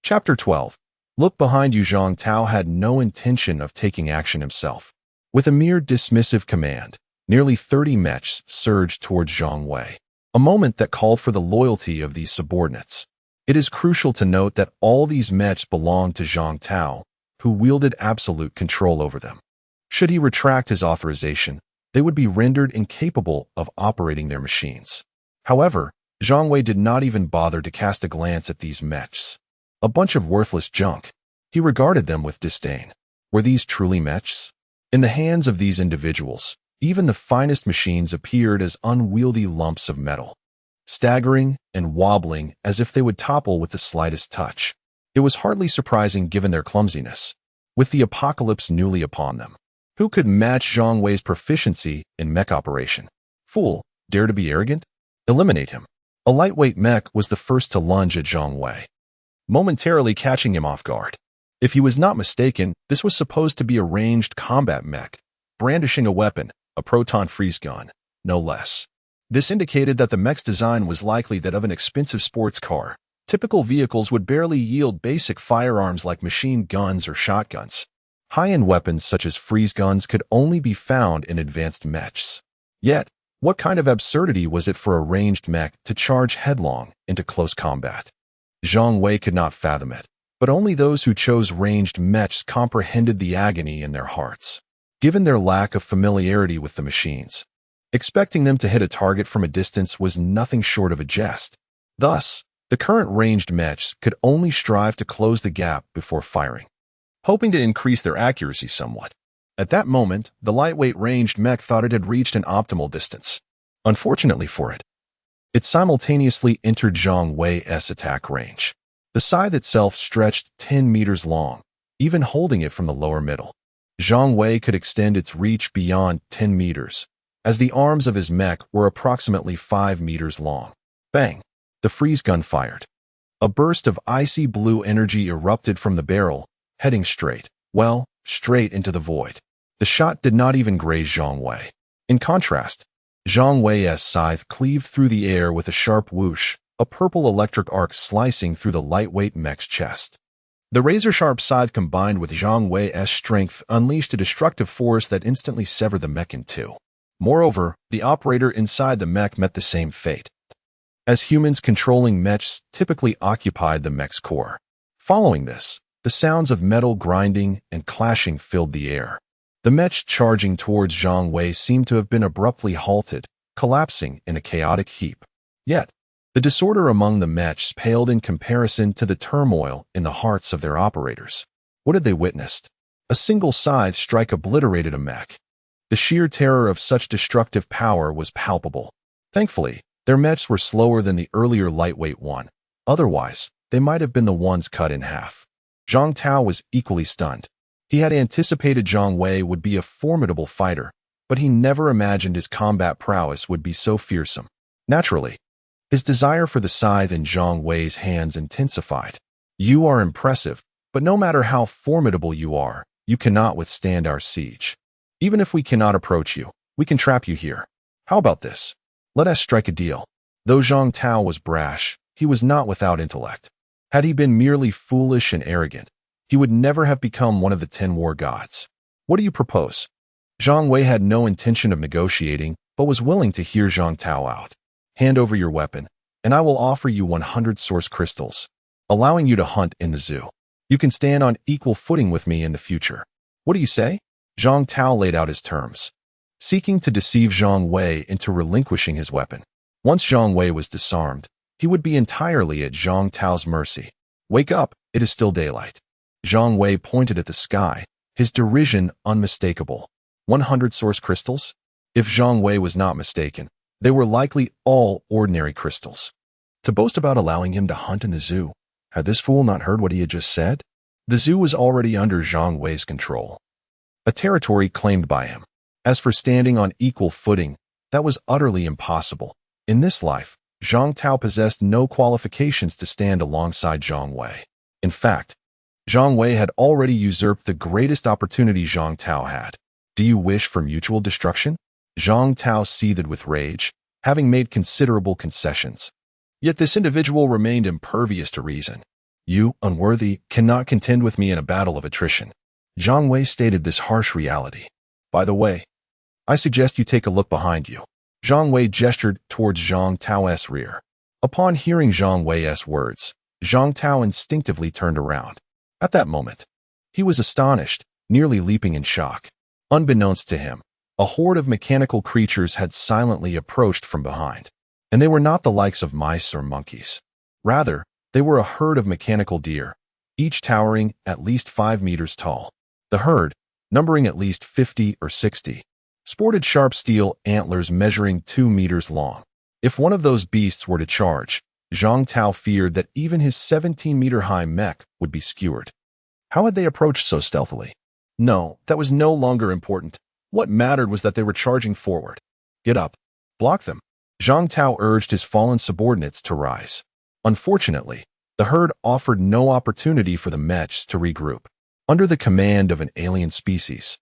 Chapter 12. Look behind you. Zhang Tao had no intention of taking action himself. With a mere dismissive command, nearly 30 mechs surged towards Zhang Wei, a moment that called for the loyalty of these subordinates. It is crucial to note that all these mechs belonged to Zhang Tao, who wielded absolute control over them. Should he retract his authorization, they would be rendered incapable of operating their machines. However, Zhang Wei did not even bother to cast a glance at these mechs. A bunch of worthless junk. He regarded them with disdain. Were these truly mechs? In the hands of these individuals, even the finest machines appeared as unwieldy lumps of metal, staggering and wobbling as if they would topple with the slightest touch. It was hardly surprising given their clumsiness. With the apocalypse newly upon them, who could match Zhang Wei's proficiency in mech operation? Fool, dare to be arrogant? Eliminate him. A lightweight mech was the first to lunge at Zhang Wei, momentarily catching him off guard. If he was not mistaken, this was supposed to be a ranged combat mech, brandishing a weapon, a proton freeze gun, no less. This indicated that the mech's design was likely that of an expensive sports car. Typical vehicles would barely yield basic firearms like machine guns or shotguns. High-end weapons such as freeze guns could only be found in advanced mechs. Yet, what kind of absurdity was it for a ranged mech to charge headlong into close combat? Zhang Wei could not fathom it, but only those who chose ranged mechs comprehended the agony in their hearts. Given their lack of familiarity with the machines, Expecting them to hit a target from a distance was nothing short of a jest. Thus, the current ranged mechs could only strive to close the gap before firing, hoping to increase their accuracy somewhat. At that moment, the lightweight ranged mech thought it had reached an optimal distance. Unfortunately for it, it simultaneously entered Zhang Wei's attack range. The scythe itself stretched 10 meters long, even holding it from the lower middle. Zhang Wei could extend its reach beyond 10 meters, as the arms of his mech were approximately 5 meters long. Bang! The freeze gun fired. A burst of icy blue energy erupted from the barrel, heading straight into the void. The shot did not even graze Zhang Wei. In contrast, Zhang Wei's scythe cleaved through the air with a sharp whoosh, a purple electric arc slicing through the lightweight mech's chest. The razor-sharp scythe combined with Zhang Wei's strength unleashed a destructive force that instantly severed the mech in two. Moreover, the operator inside the mech met the same fate, as humans controlling mechs typically occupied the mech's core. Following this, the sounds of metal grinding and clashing filled the air. The mech charging towards Zhang Wei seemed to have been abruptly halted, collapsing in a chaotic heap. Yet, the disorder among the mechs paled in comparison to the turmoil in the hearts of their operators. What had they witnessed? A single scythe strike obliterated a mech. The sheer terror of such destructive power was palpable. Thankfully, their mechs were slower than the earlier lightweight one. Otherwise, they might have been the ones cut in half. Zhang Tao was equally stunned. He had anticipated Zhang Wei would be a formidable fighter, but he never imagined his combat prowess would be so fearsome. Naturally, his desire for the scythe in Zhang Wei's hands intensified. You are impressive, but no matter how formidable you are, you cannot withstand our siege. Even if we cannot approach you, we can trap you here. How about this? Let us strike a deal. Though Zhang Tao was brash, he was not without intellect. Had he been merely foolish and arrogant, he would never have become one of the 10 war gods. What do you propose? Zhang Wei had no intention of negotiating, but was willing to hear Zhang Tao out. Hand over your weapon, and I will offer you 100 source crystals, allowing you to hunt in the zoo. You can stand on equal footing with me in the future. What do you say? Zhang Tao laid out his terms, seeking to deceive Zhang Wei into relinquishing his weapon. Once Zhang Wei was disarmed, he would be entirely at Zhang Tao's mercy. Wake up, it is still daylight. Zhang Wei pointed at the sky, his derision unmistakable. 100 source crystals? If Zhang Wei was not mistaken, they were likely all ordinary crystals. To boast about allowing him to hunt in the zoo, had this fool not heard what he had just said? The zoo was already under Zhang Wei's control, a territory claimed by him. As for standing on equal footing, that was utterly impossible. In this life, Zhang Tao possessed no qualifications to stand alongside Zhang Wei. In fact, Zhang Wei had already usurped the greatest opportunity Zhang Tao had. Do you wish for mutual destruction? Zhang Tao seethed with rage, having made considerable concessions. Yet this individual remained impervious to reason. You, unworthy, cannot contend with me in a battle of attrition. Zhang Wei stated this harsh reality. By the way, I suggest you take a look behind you. Zhang Wei gestured towards Zhang Tao's rear. Upon hearing Zhang Wei's words, Zhang Tao instinctively turned around. At that moment, he was astonished, nearly leaping in shock. Unbeknownst to him, a horde of mechanical creatures had silently approached from behind. And they were not the likes of mice or monkeys. Rather, they were a herd of mechanical deer, each towering at least 5 meters tall. The herd, numbering at least 50 or 60, sported sharp steel antlers measuring 2 meters long. If one of those beasts were to charge, Zhang Tao feared that even his 17-meter-high mech would be skewered. How had they approached so stealthily? No, that was no longer important. What mattered was that they were charging forward. Get up. Block them. Zhang Tao urged his fallen subordinates to rise. Unfortunately, the herd offered no opportunity for the mechs to regroup. Under the command of an alien species,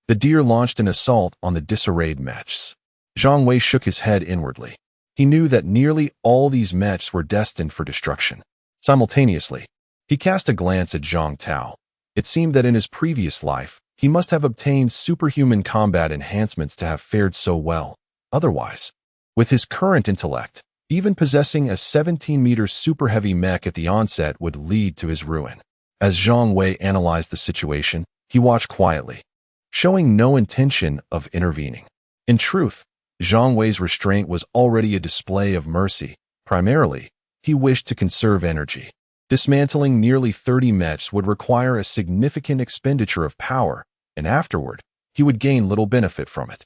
the deer launched an assault on the disarrayed mechs. Zhang Wei shook his head inwardly. He knew that nearly all these mechs were destined for destruction. Simultaneously, he cast a glance at Zhang Tao. It seemed that in his previous life, he must have obtained superhuman combat enhancements to have fared so well. Otherwise, with his current intellect, even possessing a 17-meter super-heavy mech at the onset would lead to his ruin. As Zhang Wei analyzed the situation, he watched quietly, showing no intention of intervening. In truth, Zhang Wei's restraint was already a display of mercy. Primarily, he wished to conserve energy. Dismantling nearly 30 mechs would require a significant expenditure of power, and afterward, he would gain little benefit from it.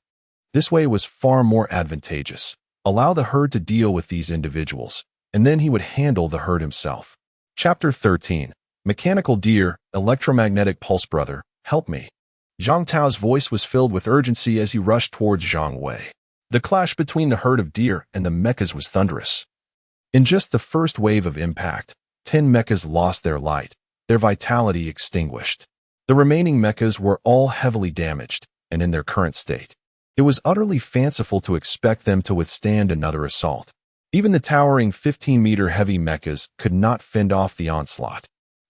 This way was far more advantageous. Allow the herd to deal with these individuals, and then he would handle the herd himself. Chapter 13. Mechanical Deer, Electromagnetic Pulse Brother, help me. Zhang Tao's voice was filled with urgency as he rushed towards Zhang Wei. The clash between the herd of deer and the mechas was thunderous. In just the first wave of impact, 10 mechas lost their light, their vitality extinguished. The remaining mechas were all heavily damaged, and in their current state. It was utterly fanciful to expect them to withstand another assault. Even the towering 15-meter heavy mechas could not fend off the onslaught.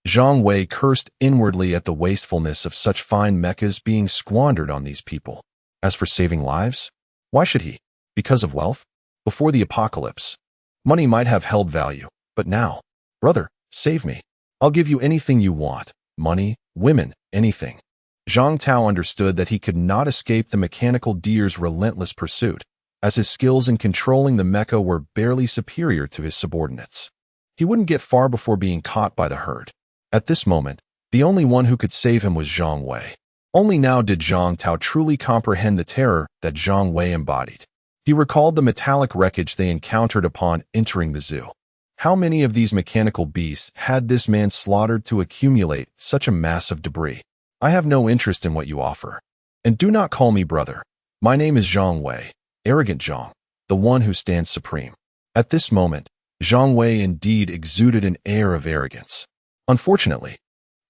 Zhang Wei cursed inwardly at the wastefulness of such fine mechas being squandered on these people. As for saving lives, why should he? Because of wealth? Before the apocalypse, money might have held value, but now, brother, save me. I'll give you anything you want. Money, women, anything. Zhang Tao understood that he could not escape the mechanical deer's relentless pursuit, as his skills in controlling the mecha were barely superior to his subordinates. He wouldn't get far before being caught by the herd. At this moment, the only one who could save him was Zhang Wei. Only now did Zhang Tao truly comprehend the terror that Zhang Wei embodied. He recalled the metallic wreckage they encountered upon entering the zoo. How many of these mechanical beasts had this man slaughtered to accumulate such a mass of debris? I have no interest in what you offer. And do not call me brother. My name is Zhang Wei, arrogant Zhang, the one who stands supreme. At this moment, Zhang Wei indeed exuded an air of arrogance. Unfortunately,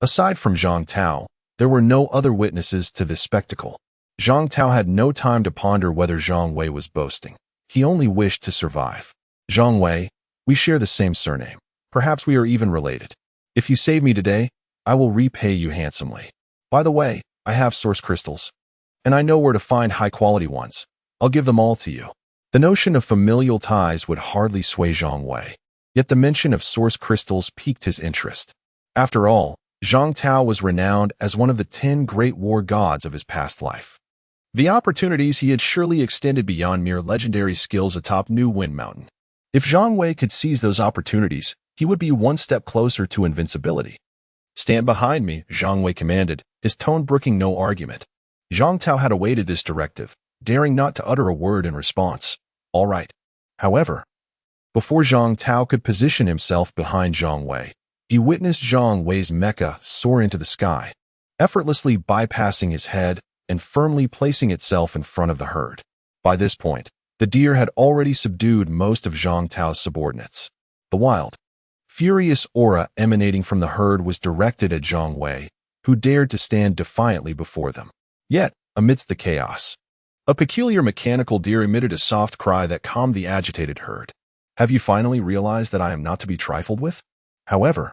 aside from Zhang Tao, there were no other witnesses to this spectacle. Zhang Tao had no time to ponder whether Zhang Wei was boasting. He only wished to survive. Zhang Wei, we share the same surname. Perhaps we are even related. If you save me today, I will repay you handsomely. By the way, I have source crystals, and I know where to find high-quality ones. I'll give them all to you. The notion of familial ties would hardly sway Zhang Wei, yet the mention of source crystals piqued his interest. After all, Zhang Tao was renowned as one of the 10 great war gods of his past life. The opportunities he had surely extended beyond mere legendary skills atop New Wind Mountain. If Zhang Wei could seize those opportunities, he would be one step closer to invincibility. Stand behind me, Zhang Wei commanded, his tone brooking no argument. Zhang Tao had awaited this directive, daring not to utter a word in response. All right. However, before Zhang Tao could position himself behind Zhang Wei, he witnessed Zhang Wei's mecha soar into the sky, effortlessly bypassing his head and firmly placing itself in front of the herd. By this point, the deer had already subdued most of Zhang Tao's subordinates. The wild, furious aura emanating from the herd was directed at Zhang Wei, who dared to stand defiantly before them. Yet, amidst the chaos, a peculiar mechanical deer emitted a soft cry that calmed the agitated herd. Have you finally realized that I am not to be trifled with? However,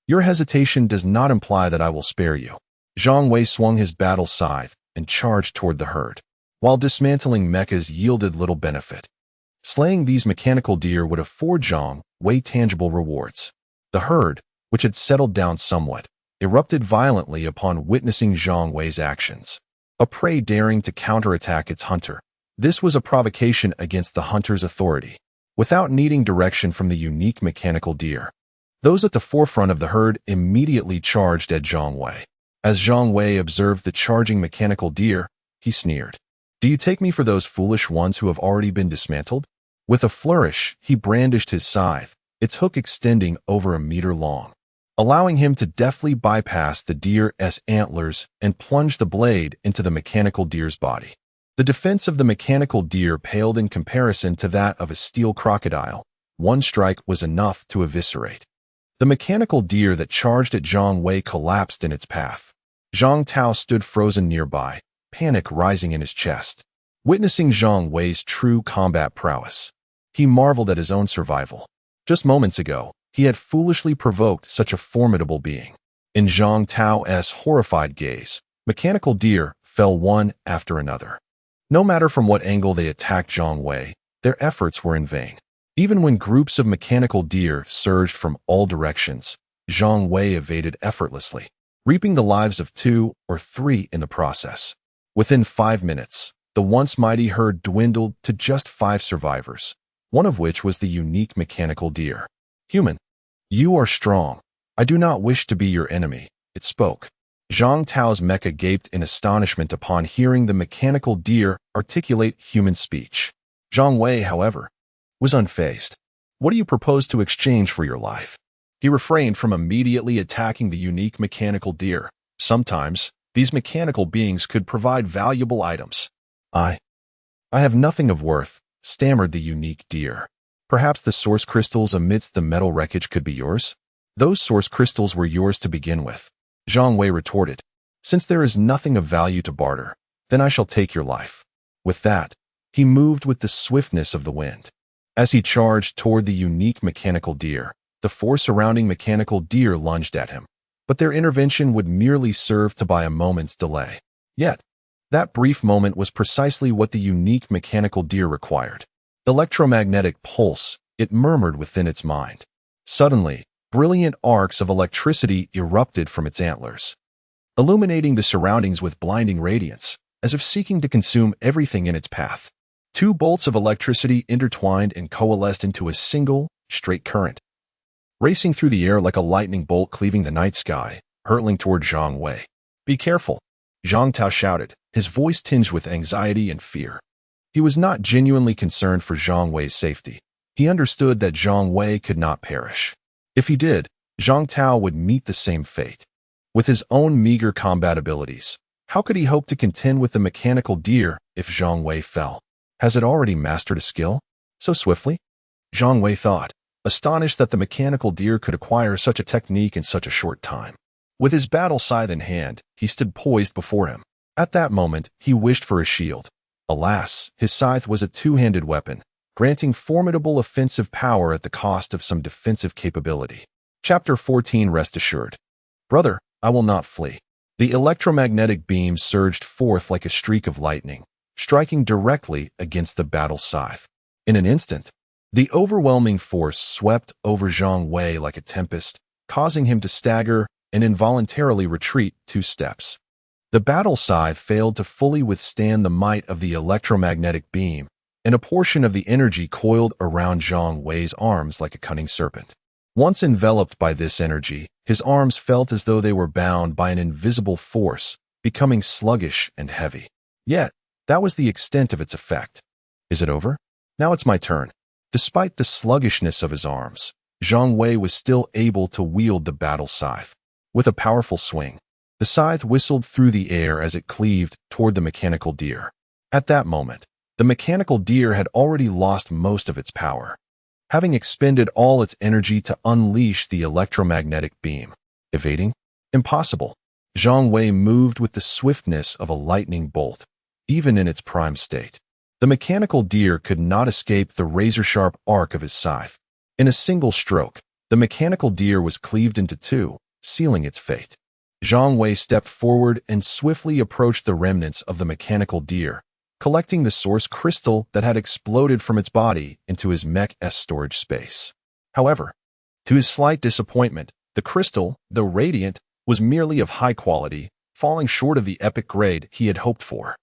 your hesitation does not imply that I will spare you. Zhang Wei swung his battle scythe and charged toward the herd. While dismantling mechas yielded little benefit, slaying these mechanical deer would afford Zhang Wei tangible rewards. The herd, which had settled down somewhat, erupted violently upon witnessing Zhang Wei's actions. A prey daring to counterattack its hunter. This was a provocation against the hunter's authority, without needing direction from the unique mechanical deer. Those at the forefront of the herd immediately charged at Zhang Wei. As Zhang Wei observed the charging mechanical deer, he sneered. Do you take me for those foolish ones who have already been dismantled? With a flourish, he brandished his scythe, its hook extending over a meter long, allowing him to deftly bypass the deer's antlers and plunge the blade into the mechanical deer's body. The defense of the mechanical deer paled in comparison to that of a steel crocodile. One strike was enough to eviscerate. The mechanical deer that charged at Zhang Wei collapsed in its path. Zhang Tao stood frozen nearby, panic rising in his chest. Witnessing Zhang Wei's true combat prowess, he marveled at his own survival. Just moments ago, he had foolishly provoked such a formidable being. In Zhang Tao's horrified gaze, mechanical deer fell one after another. No matter from what angle they attacked Zhang Wei, their efforts were in vain. Even when groups of mechanical deer surged from all directions, Zhang Wei evaded effortlessly, reaping the lives of 2 or 3 in the process. Within 5 minutes, the once mighty herd dwindled to just 5 survivors, one of which was the unique mechanical deer. Human, you are strong. I do not wish to be your enemy, it spoke. Zhang Tao's mecha gaped in astonishment upon hearing the mechanical deer articulate human speech. Zhang Wei, however, was unfazed. What do you propose to exchange for your life? He refrained from immediately attacking the unique mechanical deer. Sometimes, these mechanical beings could provide valuable items. I have nothing of worth, stammered the unique deer. Perhaps the source crystals amidst the metal wreckage could be yours? Those source crystals were yours to begin with. Zhang Wei retorted. Since there is nothing of value to barter, then I shall take your life. With that, he moved with the swiftness of the wind. As he charged toward the unique mechanical deer, the 4 surrounding mechanical deer lunged at him. But their intervention would merely serve to buy a moment's delay. Yet, that brief moment was precisely what the unique mechanical deer required. Electromagnetic pulse, it murmured within its mind. Suddenly, brilliant arcs of electricity erupted from its antlers, illuminating the surroundings with blinding radiance, as if seeking to consume everything in its path. 2 bolts of electricity intertwined and coalesced into a single, straight current, racing through the air like a lightning bolt cleaving the night sky, hurtling toward Zhang Wei. Be careful, Zhang Tao shouted, his voice tinged with anxiety and fear. He was not genuinely concerned for Zhang Wei's safety. He understood that Zhang Wei could not perish. If he did, Zhang Tao would meet the same fate. With his own meager combat abilities, how could he hope to contend with the mechanical deer if Zhang Wei fell? Has it already mastered a skill so swiftly? Zhang Wei thought, astonished that the mechanical deer could acquire such a technique in such a short time. With his battle scythe in hand, he stood poised before him. At that moment, he wished for a shield. Alas, his scythe was a 2-handed weapon, granting formidable offensive power at the cost of some defensive capability. Chapter 14. Rest assured. Brother, I will not flee. The electromagnetic beam surged forth like a streak of lightning, striking directly against the battle scythe. In an instant, the overwhelming force swept over Zhang Wei like a tempest, causing him to stagger and involuntarily retreat 2 steps. The battle scythe failed to fully withstand the might of the electromagnetic beam, and a portion of the energy coiled around Zhang Wei's arms like a cunning serpent. Once enveloped by this energy, his arms felt as though they were bound by an invisible force, becoming sluggish and heavy. Yet, that was the extent of its effect. Is it over? Now it's my turn. Despite the sluggishness of his arms, Zhang Wei was still able to wield the battle scythe. With a powerful swing, the scythe whistled through the air as it cleaved toward the mechanical deer. At that moment, the mechanical deer had already lost most of its power, having expended all its energy to unleash the electromagnetic beam. Evading? Impossible. Zhang Wei moved with the swiftness of a lightning bolt, even in its prime state. The mechanical deer could not escape the razor-sharp arc of his scythe. In a single stroke, the mechanical deer was cleaved into 2, sealing its fate. Zhang Wei stepped forward and swiftly approached the remnants of the mechanical deer, collecting the source crystal that had exploded from its body into his mech's storage space. However, to his slight disappointment, the crystal, though radiant, was merely of high quality, falling short of the epic grade he had hoped for.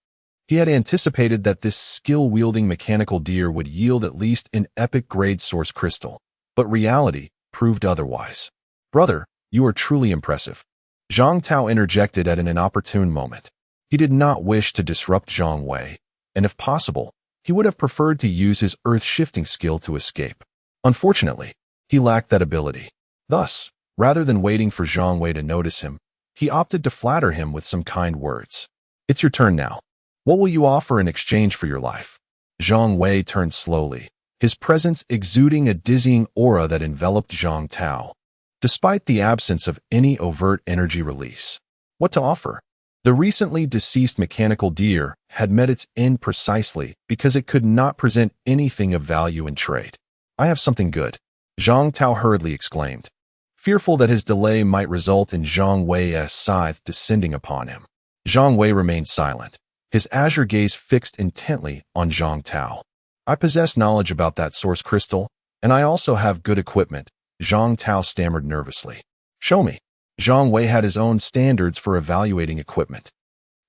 He had anticipated that this skill-wielding mechanical deer would yield at least an epic-grade source crystal, but reality proved otherwise. Brother, you are truly impressive. Zhang Tao interjected at an inopportune moment. He did not wish to disrupt Zhang Wei, and if possible, he would have preferred to use his earth-shifting skill to escape. Unfortunately, he lacked that ability. Thus, rather than waiting for Zhang Wei to notice him, he opted to flatter him with some kind words. It's your turn now. What will you offer in exchange for your life? Zhang Wei turned slowly, his presence exuding a dizzying aura that enveloped Zhang Tao, despite the absence of any overt energy release. What to offer? The recently deceased mechanical deer had met its end precisely because it could not present anything of value in trade. I have something good, Zhang Tao hurriedly exclaimed, fearful that his delay might result in Zhang Wei's scythe descending upon him. Zhang Wei remained silent, his azure gaze fixed intently on Zhang Tao. I possess knowledge about that source crystal, and I also have good equipment, Zhang Tao stammered nervously. Show me. Zhang Wei had his own standards for evaluating equipment.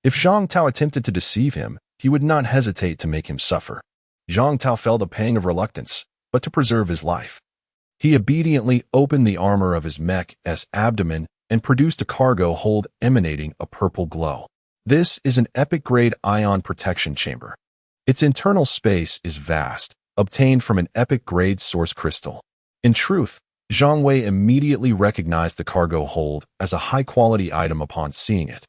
If Zhang Tao attempted to deceive him, he would not hesitate to make him suffer. Zhang Tao felt a pang of reluctance, but to preserve his life, he obediently opened the armor of his mech's abdomen and produced a cargo hold emanating a purple glow. This is an epic-grade ion protection chamber. Its internal space is vast, obtained from an epic-grade source crystal. In truth, Zhang Wei immediately recognized the cargo hold as a high-quality item upon seeing it.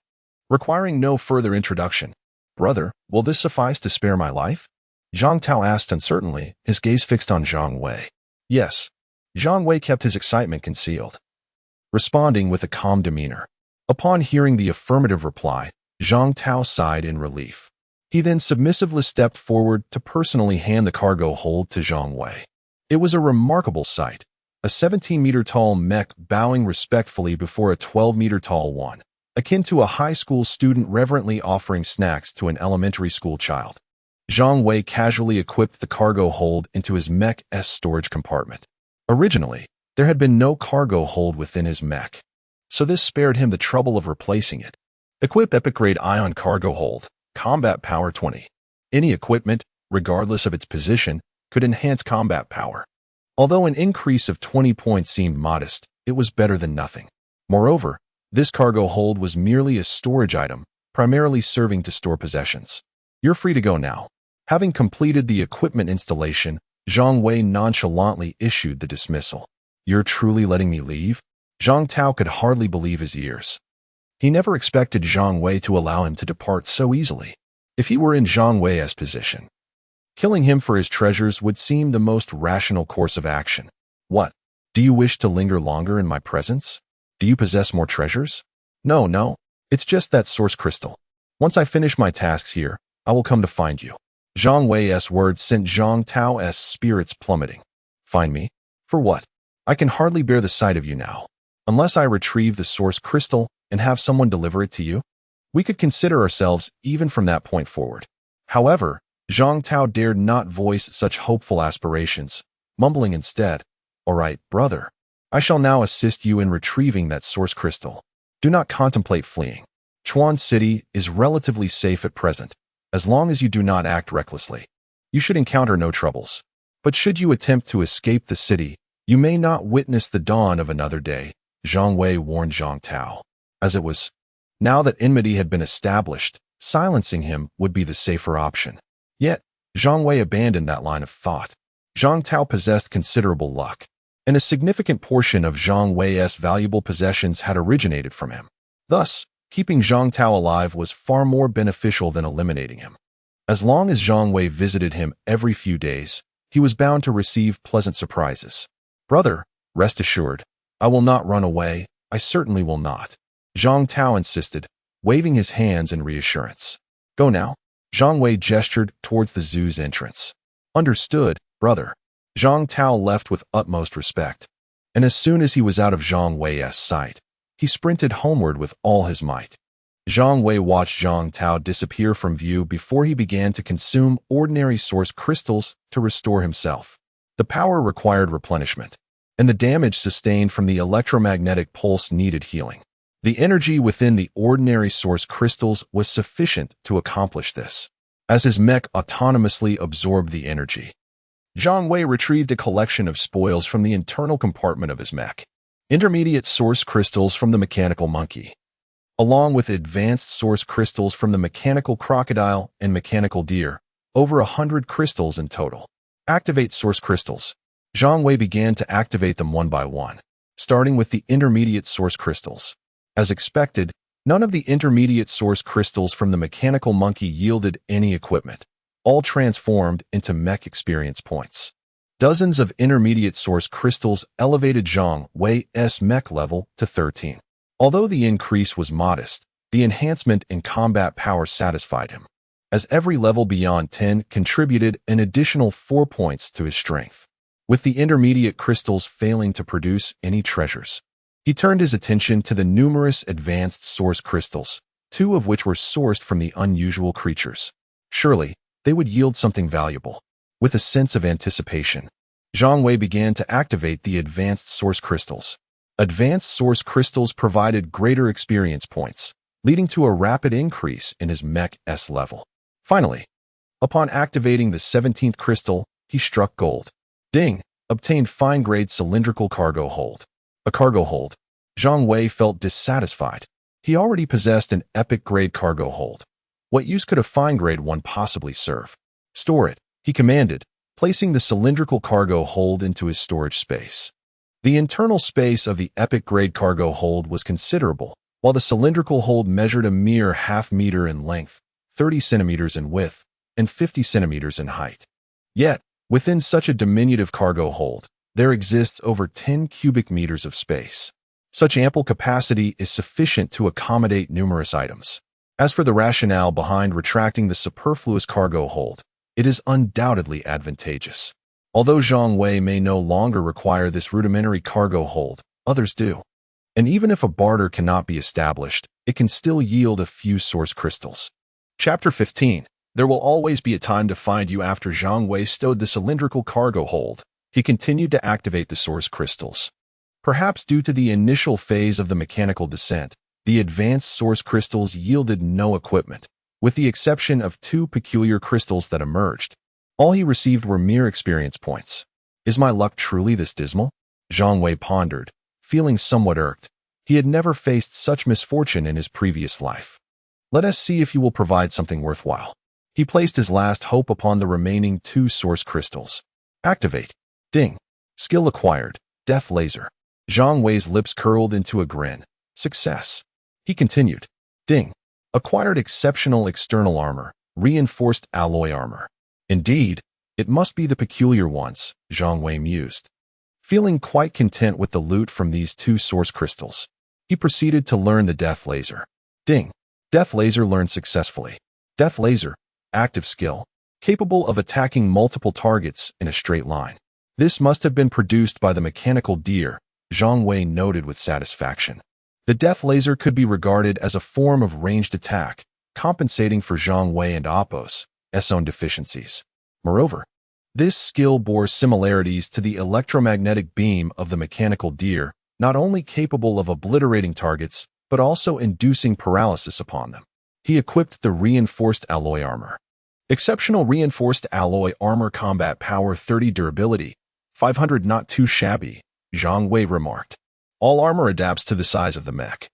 Requiring no further introduction, "Brother, will this suffice to spare my life?" Zhang Tao asked uncertainly, his gaze fixed on Zhang Wei. Yes. Zhang Wei kept his excitement concealed, responding with a calm demeanor. Upon hearing the affirmative reply, Zhang Tao sighed in relief. He then submissively stepped forward to personally hand the cargo hold to Zhang Wei. It was a remarkable sight, a 17-meter-tall mech bowing respectfully before a 12-meter-tall one, akin to a high school student reverently offering snacks to an elementary school child. Zhang Wei casually equipped the cargo hold into his mech's storage compartment. Originally, there had been no cargo hold within his mech, so this spared him the trouble of replacing it. Equip epic-grade ion cargo hold, combat power 20. Any equipment, regardless of its position, could enhance combat power. Although an increase of 20 points seemed modest, it was better than nothing. Moreover, this cargo hold was merely a storage item, primarily serving to store possessions. You're free to go now. Having completed the equipment installation, Zhang Wei nonchalantly issued the dismissal. You're truly letting me leave? Zhang Tao could hardly believe his ears. He never expected Zhang Wei to allow him to depart so easily. If he were in Zhang Wei's position, killing him for his treasures would seem the most rational course of action. What? Do you wish to linger longer in my presence? Do you possess more treasures? No. It's just that source crystal. Once I finish my tasks here, I will come to find you. Zhang Wei's words sent Zhang Tao's spirits plummeting. Find me? For what? I can hardly bear the sight of you now. Unless I retrieve the source crystal and have someone deliver it to you, we could consider ourselves even from that point forward. However, Zhang Tao dared not voice such hopeful aspirations, mumbling instead, "All right, brother. I shall now assist you in retrieving that source crystal. Do not contemplate fleeing. Chuan City is relatively safe at present, as long as you do not act recklessly. You should encounter no troubles. But should you attempt to escape the city, you may not witness the dawn of another day," Zhang Wei warned Zhang Tao. As it was, now that enmity had been established, silencing him would be the safer option. Yet, Zhang Wei abandoned that line of thought. Zhang Tao possessed considerable luck, and a significant portion of Zhang Wei's valuable possessions had originated from him. Thus, keeping Zhang Tao alive was far more beneficial than eliminating him. As long as Zhang Wei visited him every few days, he was bound to receive pleasant surprises. "Brother, rest assured, I will not run away, I certainly will not," Zhang Tao insisted, waving his hands in reassurance. "Go now." Zhang Wei gestured towards the zoo's entrance. "Understood, brother." Zhang Tao left with utmost respect, and as soon as he was out of Zhang Wei's sight, he sprinted homeward with all his might. Zhang Wei watched Zhang Tao disappear from view before he began to consume ordinary source crystals to restore himself. The power required replenishment, and the damage sustained from the electromagnetic pulse needed healing. The energy within the ordinary source crystals was sufficient to accomplish this, as his mech autonomously absorbed the energy. Zhang Wei retrieved a collection of spoils from the internal compartment of his mech. Intermediate source crystals from the mechanical monkey, along with advanced source crystals from the mechanical crocodile and mechanical deer, over 100 crystals in total. Activate source crystals. Zhang Wei began to activate them one by one, starting with the intermediate source crystals. As expected, none of the intermediate source crystals from the mechanical monkey yielded any equipment, all transformed into mech experience points. Dozens of intermediate source crystals elevated Zhang Wei's mech level to 13. Although the increase was modest, the enhancement in combat power satisfied him, as every level beyond 10 contributed an additional 4 points to his strength. With the intermediate crystals failing to produce any treasures, he turned his attention to the numerous advanced source crystals, 2 of which were sourced from the unusual creatures. Surely, they would yield something valuable. With a sense of anticipation, Zhang Wei began to activate the advanced source crystals. Advanced source crystals provided greater experience points, leading to a rapid increase in his mech's level. Finally, upon activating the 17th crystal, he struck gold. Ding! Obtained fine-grade cylindrical cargo hold. A cargo hold. Zhang Wei felt dissatisfied. He already possessed an epic-grade cargo hold. What use could a fine-grade one possibly serve? Store it, he commanded, placing the cylindrical cargo hold into his storage space. The internal space of the epic-grade cargo hold was considerable, while the cylindrical hold measured a mere half-meter in length, 30 centimeters in width, and 50 centimeters in height. Yet, within such a diminutive cargo hold, there exists over 10 cubic meters of space. Such ample capacity is sufficient to accommodate numerous items. As for the rationale behind retracting the superfluous cargo hold, it is undoubtedly advantageous. Although Zhang Wei may no longer require this rudimentary cargo hold, others do. And even if a barter cannot be established, it can still yield a few source crystals. Chapter 15. There will always be a time to find you. After Zhang Wei stowed the cylindrical cargo hold, he continued to activate the source crystals. Perhaps due to the initial phase of the mechanical descent, the advanced source crystals yielded no equipment, with the exception of 2 peculiar crystals that emerged. All he received were mere experience points. Is my luck truly this dismal? Zhang Wei pondered, feeling somewhat irked. He had never faced such misfortune in his previous life. Let us see if you will provide something worthwhile. He placed his last hope upon the remaining 2 source crystals. Activate. Ding. Skill acquired. Death laser. Zhang Wei's lips curled into a grin. Success. He continued. Ding. Acquired exceptional external armor. Reinforced alloy armor. Indeed, it must be the peculiar ones, Zhang Wei mused. Feeling quite content with the loot from these 2 source crystals, he proceeded to learn the death laser. Ding. Death laser learned successfully. Death laser. Active skill. Capable of attacking multiple targets in a straight line. This must have been produced by the mechanical deer, Zhang Wei noted with satisfaction. The death laser could be regarded as a form of ranged attack, compensating for Zhang Wei and Appo's own deficiencies. Moreover, this skill bore similarities to the electromagnetic beam of the mechanical deer, not only capable of obliterating targets, but also inducing paralysis upon them. He equipped the reinforced alloy armor. Exceptional reinforced alloy armor, combat power 30, durability 500, not too shabby, Zhang Wei remarked. All armor adapts to the size of the mech.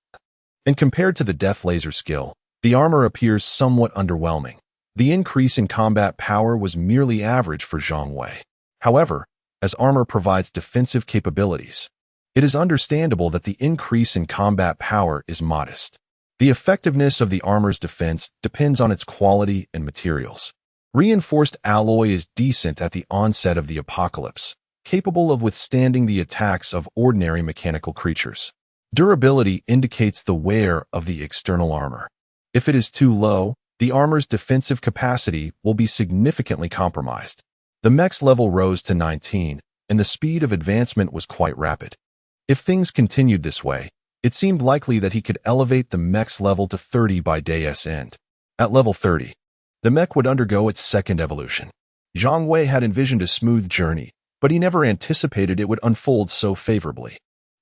And compared to the death laser skill, the armor appears somewhat underwhelming. The increase in combat power was merely average for Zhang Wei. However, as armor provides defensive capabilities, it is understandable that the increase in combat power is modest. The effectiveness of the armor's defense depends on its quality and materials. Reinforced alloy is decent at the onset of the apocalypse, capable of withstanding the attacks of ordinary mechanical creatures. Durability indicates the wear of the external armor. If it is too low, the armor's defensive capacity will be significantly compromised. The mech's level rose to 19, and the speed of advancement was quite rapid. If things continued this way, it seemed likely that he could elevate the mech's level to 30 by day's end. At level 30, the mech would undergo its second evolution. Zhang Wei had envisioned a smooth journey, but he never anticipated it would unfold so favorably.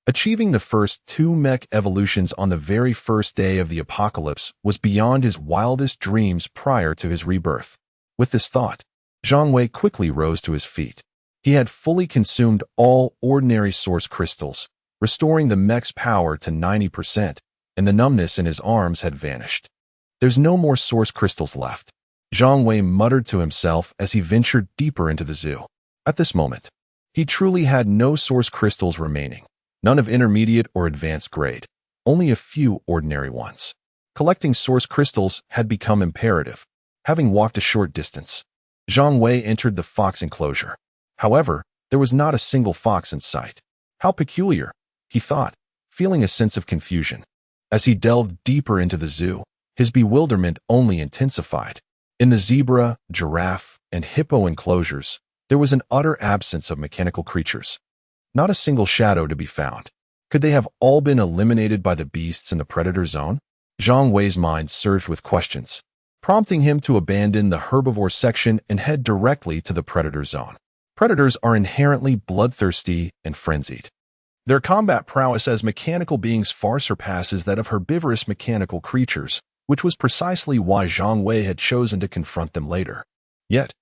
Achieving the first 2 mech evolutions on the very first day of the apocalypse was beyond his wildest dreams prior to his rebirth. With this thought, Zhang Wei quickly rose to his feet. He had fully consumed all ordinary source crystals, restoring the mech's power to 90%, and the numbness in his arms had vanished. There's no more source crystals left, Zhang Wei muttered to himself as he ventured deeper into the zoo. At this moment, he truly had no source crystals remaining. None of intermediate or advanced grade, only a few ordinary ones. Collecting source crystals had become imperative. Having walked a short distance, Zhang Wei entered the fox enclosure. However, there was not a single fox in sight. How peculiar, he thought, feeling a sense of confusion. As he delved deeper into the zoo, his bewilderment only intensified. In the zebra, giraffe, and hippo enclosures, there was an utter absence of mechanical creatures. Not a single shadow to be found. Could they have all been eliminated by the beasts in the predator zone? Zhang Wei's mind surged with questions, prompting him to abandon the herbivore section and head directly to the predator zone. Predators are inherently bloodthirsty and frenzied. Their combat prowess as mechanical beings far surpasses that of herbivorous mechanical creatures, which was precisely why Zhang Wei had chosen to confront them later. Yet,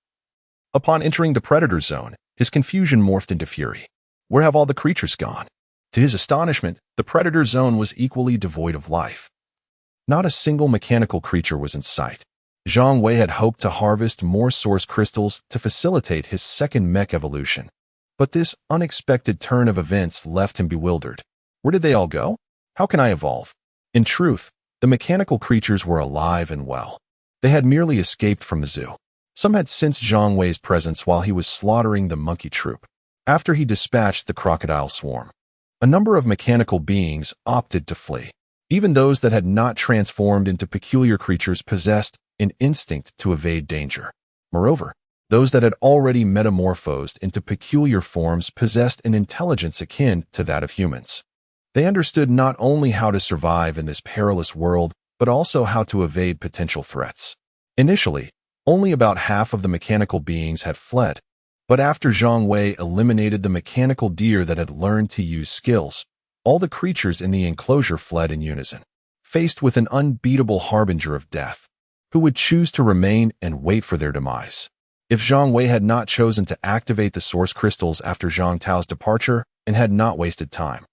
upon entering the predator zone, his confusion morphed into fury. Where have all the creatures gone? To his astonishment, the predator zone was equally devoid of life. Not a single mechanical creature was in sight. Zhang Wei had hoped to harvest more source crystals to facilitate his second mech evolution. But this unexpected turn of events left him bewildered. Where did they all go? How can I evolve? In truth, the mechanical creatures were alive and well. They had merely escaped from the zoo. Some had sensed Zhang Wei's presence while he was slaughtering the monkey troop. After he dispatched the crocodile swarm, a number of mechanical beings opted to flee. Even those that had not transformed into peculiar creatures possessed an instinct to evade danger. Moreover, those that had already metamorphosed into peculiar forms possessed an intelligence akin to that of humans. They understood not only how to survive in this perilous world, but also how to evade potential threats. Initially, only about half of the mechanical beings had fled, but after Zhang Wei eliminated the mechanical deer that had learned to use skills, all the creatures in the enclosure fled in unison, faced with an unbeatable harbinger of death, who would choose to remain and wait for their demise. If Zhang Wei had not chosen to activate the source crystals after Zhang Tao's departure and had not wasted time,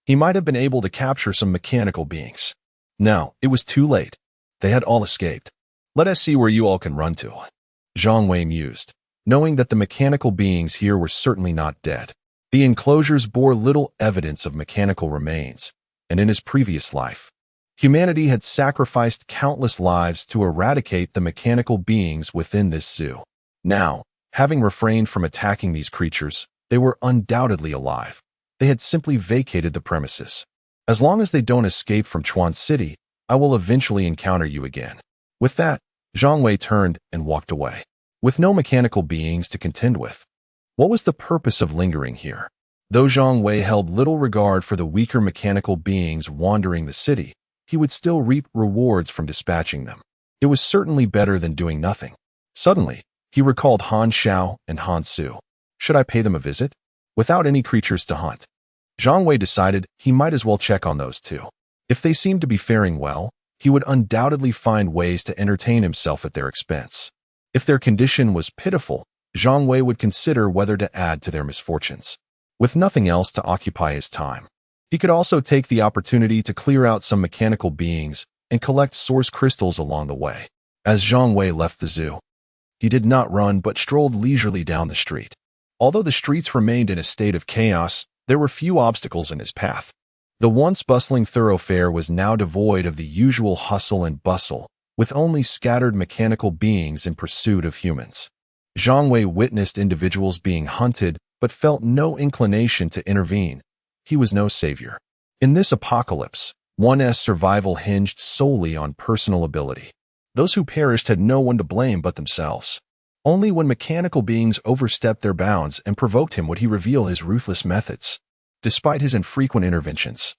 he might have been able to capture some mechanical beings. Now, it was too late. They had all escaped. Let us see where you all can run to, Zhang Wei mused, knowing that the mechanical beings here were certainly not dead. The enclosures bore little evidence of mechanical remains, and in his previous life, humanity had sacrificed countless lives to eradicate the mechanical beings within this zoo. Now, having refrained from attacking these creatures, they were undoubtedly alive. They had simply vacated the premises. As long as they don't escape from Chuan City, I will eventually encounter you again. With that, Zhang Wei turned and walked away. With no mechanical beings to contend with, what was the purpose of lingering here? Though Zhang Wei held little regard for the weaker mechanical beings wandering the city, he would still reap rewards from dispatching them. It was certainly better than doing nothing. Suddenly, he recalled Han Xiao and Han Su. Should I pay them a visit? Without any creatures to hunt, Zhang Wei decided he might as well check on those two. If they seemed to be faring well, he would undoubtedly find ways to entertain himself at their expense. If their condition was pitiful, Zhang Wei would consider whether to add to their misfortunes. With nothing else to occupy his time, he could also take the opportunity to clear out some mechanical beings and collect source crystals along the way. As Zhang Wei left the zoo, he did not run but strolled leisurely down the street. Although the streets remained in a state of chaos, there were few obstacles in his path. The once bustling thoroughfare was now devoid of the usual hustle and bustle, with only scattered mechanical beings in pursuit of humans. Zhang Wei witnessed individuals being hunted, but felt no inclination to intervene. He was no savior. In this apocalypse, one's survival hinged solely on personal ability. Those who perished had no one to blame but themselves. Only when mechanical beings overstepped their bounds and provoked him would he reveal his ruthless methods. Despite his infrequent interventions,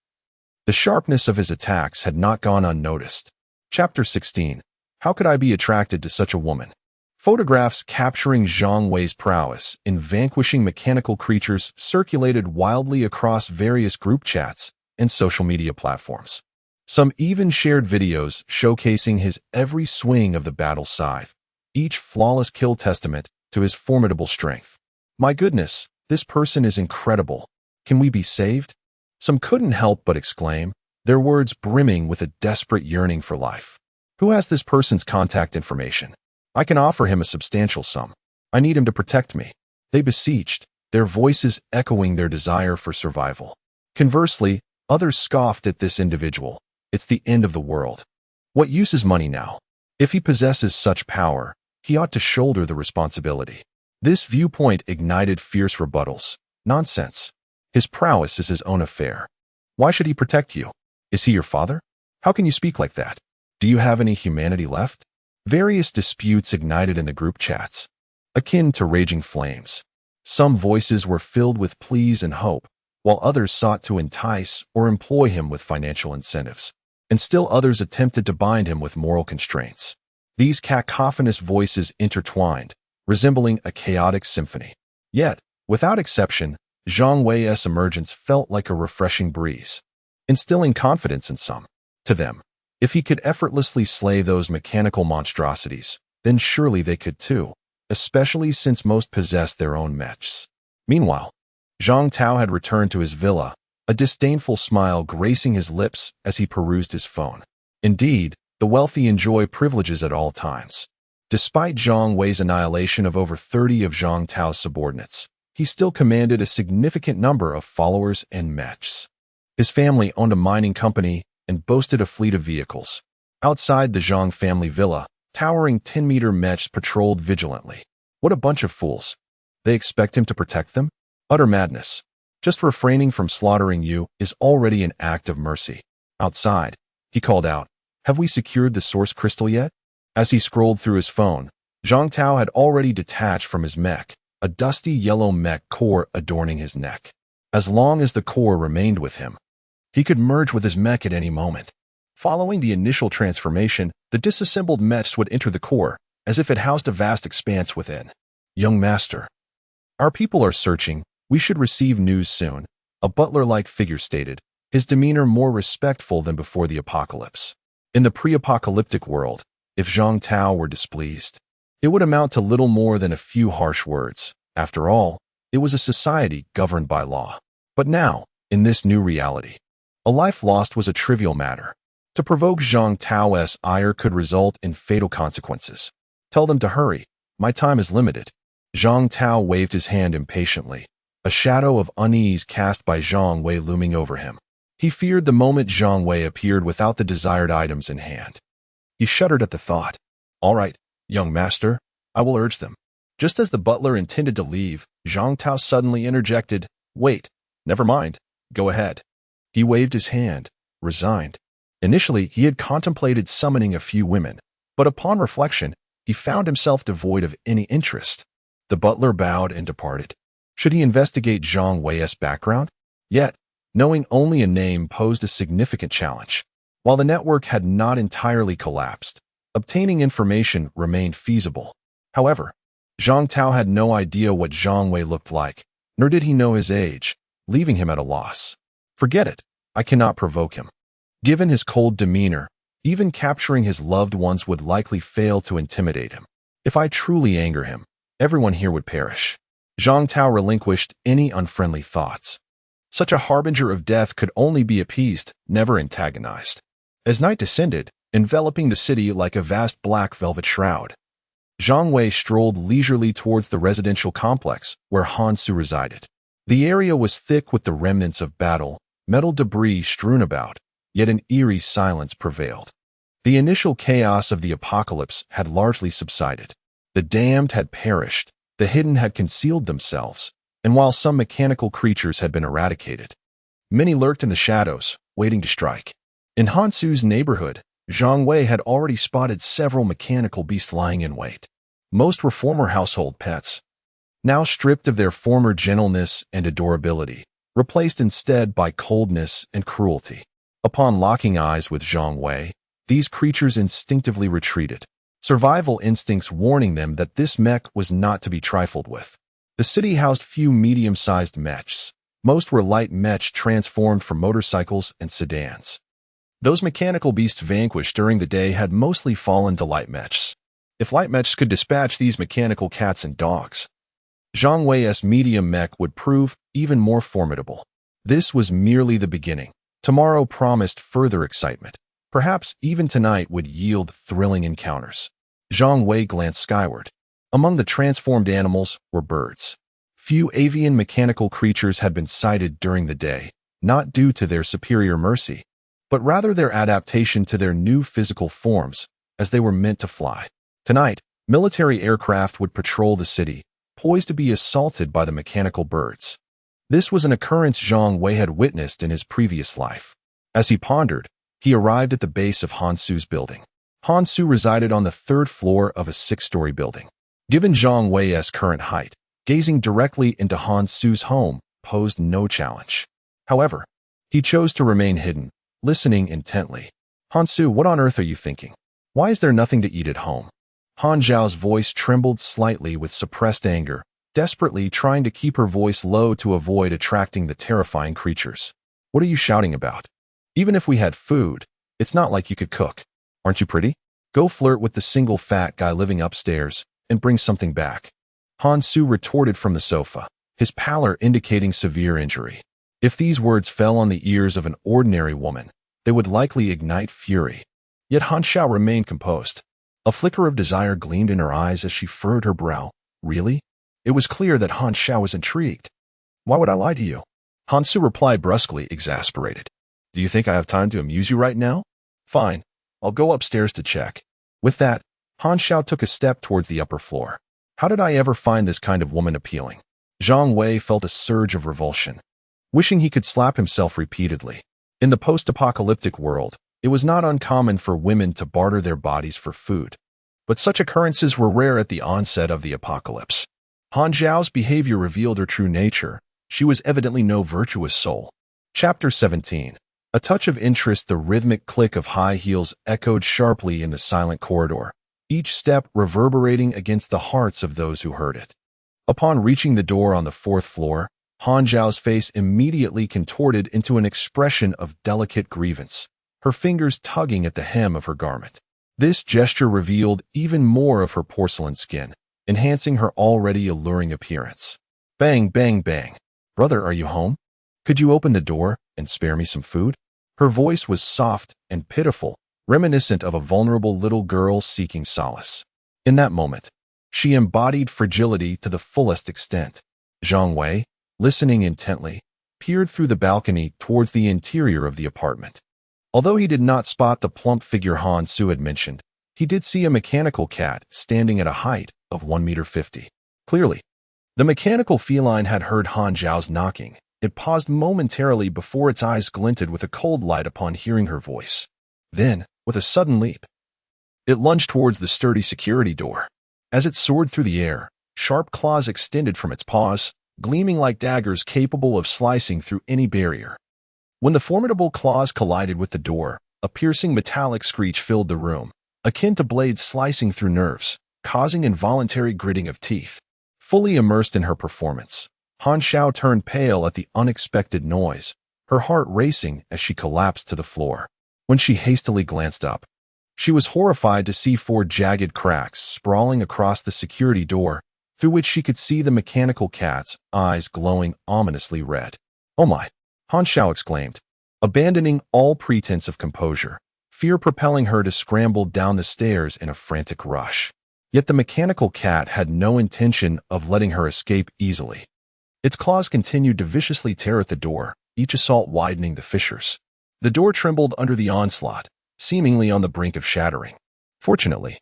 the sharpness of his attacks had not gone unnoticed. Chapter 16. How could I be attracted to such a woman? Photographs capturing Zhang Wei's prowess in vanquishing mechanical creatures circulated wildly across various group chats and social media platforms. Some even shared videos showcasing his every swing of the battle scythe, each flawless kill testament to his formidable strength. My goodness, this person is incredible. Can we be saved? Some couldn't help but exclaim, their words brimming with a desperate yearning for life. Who has this person's contact information? I can offer him a substantial sum. I need him to protect me. They beseeched, their voices echoing their desire for survival. Conversely, others scoffed at this individual. It's the end of the world. What use is money now? If he possesses such power, he ought to shoulder the responsibility. This viewpoint ignited fierce rebuttals. Nonsense. His prowess is his own affair. Why should he protect you? Is he your father? How can you speak like that? Do you have any humanity left? Various disputes ignited in the group chats, akin to raging flames. Some voices were filled with pleas and hope, while others sought to entice or employ him with financial incentives, and still others attempted to bind him with moral constraints. These cacophonous voices intertwined, resembling a chaotic symphony. Yet, without exception, Zhang Wei's emergence felt like a refreshing breeze, instilling confidence in some. To them, If he could effortlessly slay those mechanical monstrosities, then surely they could too, especially since most possessed their own mechs. Meanwhile, Zhang Tao had returned to his villa, a disdainful smile gracing his lips as he perused his phone. Indeed, the wealthy enjoy privileges at all times. Despite Zhang Wei's annihilation of over 30 of Zhang Tao's subordinates, he still commanded a significant number of followers and mechs. His family owned a mining company and boasted a fleet of vehicles. Outside the Zhang family villa, towering 10-meter mechs patrolled vigilantly. What a bunch of fools. They expect him to protect them? Utter madness. Just refraining from slaughtering you is already an act of mercy. Outside, he called out, "Have we secured the source crystal yet?" As he scrolled through his phone, Zhang Tao had already detached from his mech, a dusty yellow mech core adorning his neck. As long as the core remained with him, he could merge with his mech at any moment. Following the initial transformation, the disassembled mechs would enter the core, as if it housed a vast expanse within. "Young master, our people are searching. We should receive news soon," a butler-like figure stated, his demeanor more respectful than before the apocalypse. In the pre-apocalyptic world, if Zhang Tao were displeased, it would amount to little more than a few harsh words. After all, it was a society governed by law. But now, in this new reality, a life lost was a trivial matter. To provoke Zhang Tao's ire could result in fatal consequences. "Tell them to hurry. My time is limited." Zhang Tao waved his hand impatiently, a shadow of unease cast by Zhang Wei looming over him. He feared the moment Zhang Wei appeared without the desired items in hand. He shuddered at the thought. "All right, young master, I will urge them." Just as the butler intended to leave, Zhang Tao suddenly interjected, "Wait, never mind, go ahead." He waved his hand, resigned. Initially, he had contemplated summoning a few women, but upon reflection, he found himself devoid of any interest. The butler bowed and departed. Should he investigate Zhang Wei's background? Yet, knowing only a name posed a significant challenge. While the network had not entirely collapsed, obtaining information remained feasible. However, Zhang Tao had no idea what Zhang Wei looked like, nor did he know his age, leaving him at a loss. "Forget it. I cannot provoke him." Given his cold demeanor, even capturing his loved ones would likely fail to intimidate him. "If I truly anger him, everyone here would perish." Zhang Tao relinquished any unfriendly thoughts. Such a harbinger of death could only be appeased, never antagonized. As night descended, enveloping the city like a vast black velvet shroud, Zhang Wei strolled leisurely towards the residential complex where Han Su resided. The area was thick with the remnants of battle, metal debris strewn about, yet an eerie silence prevailed. The initial chaos of the apocalypse had largely subsided. The damned had perished, the hidden had concealed themselves, and while some mechanical creatures had been eradicated, many lurked in the shadows, waiting to strike. In Han Su's neighborhood, Zhang Wei had already spotted several mechanical beasts lying in wait. Most were former household pets, now stripped of their former gentleness and adorability, replaced instead by coldness and cruelty. Upon locking eyes with Zhang Wei, these creatures instinctively retreated, survival instincts warning them that this mech was not to be trifled with. The city housed few medium-sized mechs. Most were light mechs transformed from motorcycles and sedans. Those mechanical beasts vanquished during the day had mostly fallen to light mechs. If light mechs could dispatch these mechanical cats and dogs, Zhang Wei's medium mech would prove even more formidable. This was merely the beginning. Tomorrow promised further excitement. Perhaps even tonight would yield thrilling encounters. Zhang Wei glanced skyward. Among the transformed animals were birds. Few avian mechanical creatures had been sighted during the day, not due to their superior mercy, but rather their adaptation to their new physical forms, as they were meant to fly. Tonight, military aircraft would patrol the city, poised to be assaulted by the mechanical birds. This was an occurrence Zhang Wei had witnessed in his previous life. As he pondered, he arrived at the base of Han Su's building. Han Su resided on the third floor of a 6-story building. Given Zhang Wei's current height, gazing directly into Han Su's home posed no challenge. However, he chose to remain hidden, listening intently. "Han Su, what on earth are you thinking? Why is there nothing to eat at home?" Han Zhao's voice trembled slightly with suppressed anger, desperately trying to keep her voice low to avoid attracting the terrifying creatures. "What are you shouting about? Even if we had food, It's not like you could cook. Aren't you pretty? Go flirt with the single fat guy living upstairs and bring something back. Han Su retorted from the sofa, his pallor indicating severe injury. If these words fell on the ears of an ordinary woman, they would likely ignite fury. Yet Han Xiao remained composed. A flicker of desire gleamed in her eyes as she furrowed her brow. Really? It was clear that Han Xiao was intrigued. Why would I lie to you? Han Su replied brusquely, exasperated. Do you think I have time to amuse you right now? Fine. I'll go upstairs to check. With that, Han Xiao took a step towards the upper floor. How did I ever find this kind of woman appealing? Zhang Wei felt a surge of revulsion, wishing he could slap himself repeatedly. In the post-apocalyptic world, it was not uncommon for women to barter their bodies for food. But such occurrences were rare at the onset of the apocalypse. Han Zhao's behavior revealed her true nature. She was evidently no virtuous soul. Chapter 17. A touch of interest. The rhythmic click of high heels echoed sharply in the silent corridor, each step reverberating against the hearts of those who heard it. Upon reaching the door on the fourth floor, Han Zhao's face immediately contorted into an expression of delicate grievance, her fingers tugging at the hem of her garment. This gesture revealed even more of her porcelain skin, enhancing her already alluring appearance. Bang, bang, bang. Brother, are you home? Could you open the door and spare me some food? Her voice was soft and pitiful, reminiscent of a vulnerable little girl seeking solace. In that moment, she embodied fragility to the fullest extent. Zhang Wei, listening intently, peered through the balcony towards the interior of the apartment. Although he did not spot the plump figure Han Su had mentioned, he did see a mechanical cat standing at a height of 1.50 meters. Clearly, the mechanical feline had heard Han Zhao's knocking. It paused momentarily before its eyes glinted with a cold light upon hearing her voice. Then, with a sudden leap, it lunged towards the sturdy security door. As it soared through the air, sharp claws extended from its paws, gleaming like daggers capable of slicing through any barrier. When the formidable claws collided with the door, a piercing metallic screech filled the room, akin to blades slicing through nerves, causing involuntary gritting of teeth. Fully immersed in her performance, Han Xiao turned pale at the unexpected noise, her heart racing as she collapsed to the floor. When she hastily glanced up, she was horrified to see 4 jagged cracks sprawling across the security door, through which she could see the mechanical cat's eyes glowing ominously red. Oh my! Han Xiao exclaimed, abandoning all pretense of composure, fear propelling her to scramble down the stairs in a frantic rush. Yet the mechanical cat had no intention of letting her escape easily. Its claws continued to viciously tear at the door, each assault widening the fissures. The door trembled under the onslaught, seemingly on the brink of shattering. Fortunately,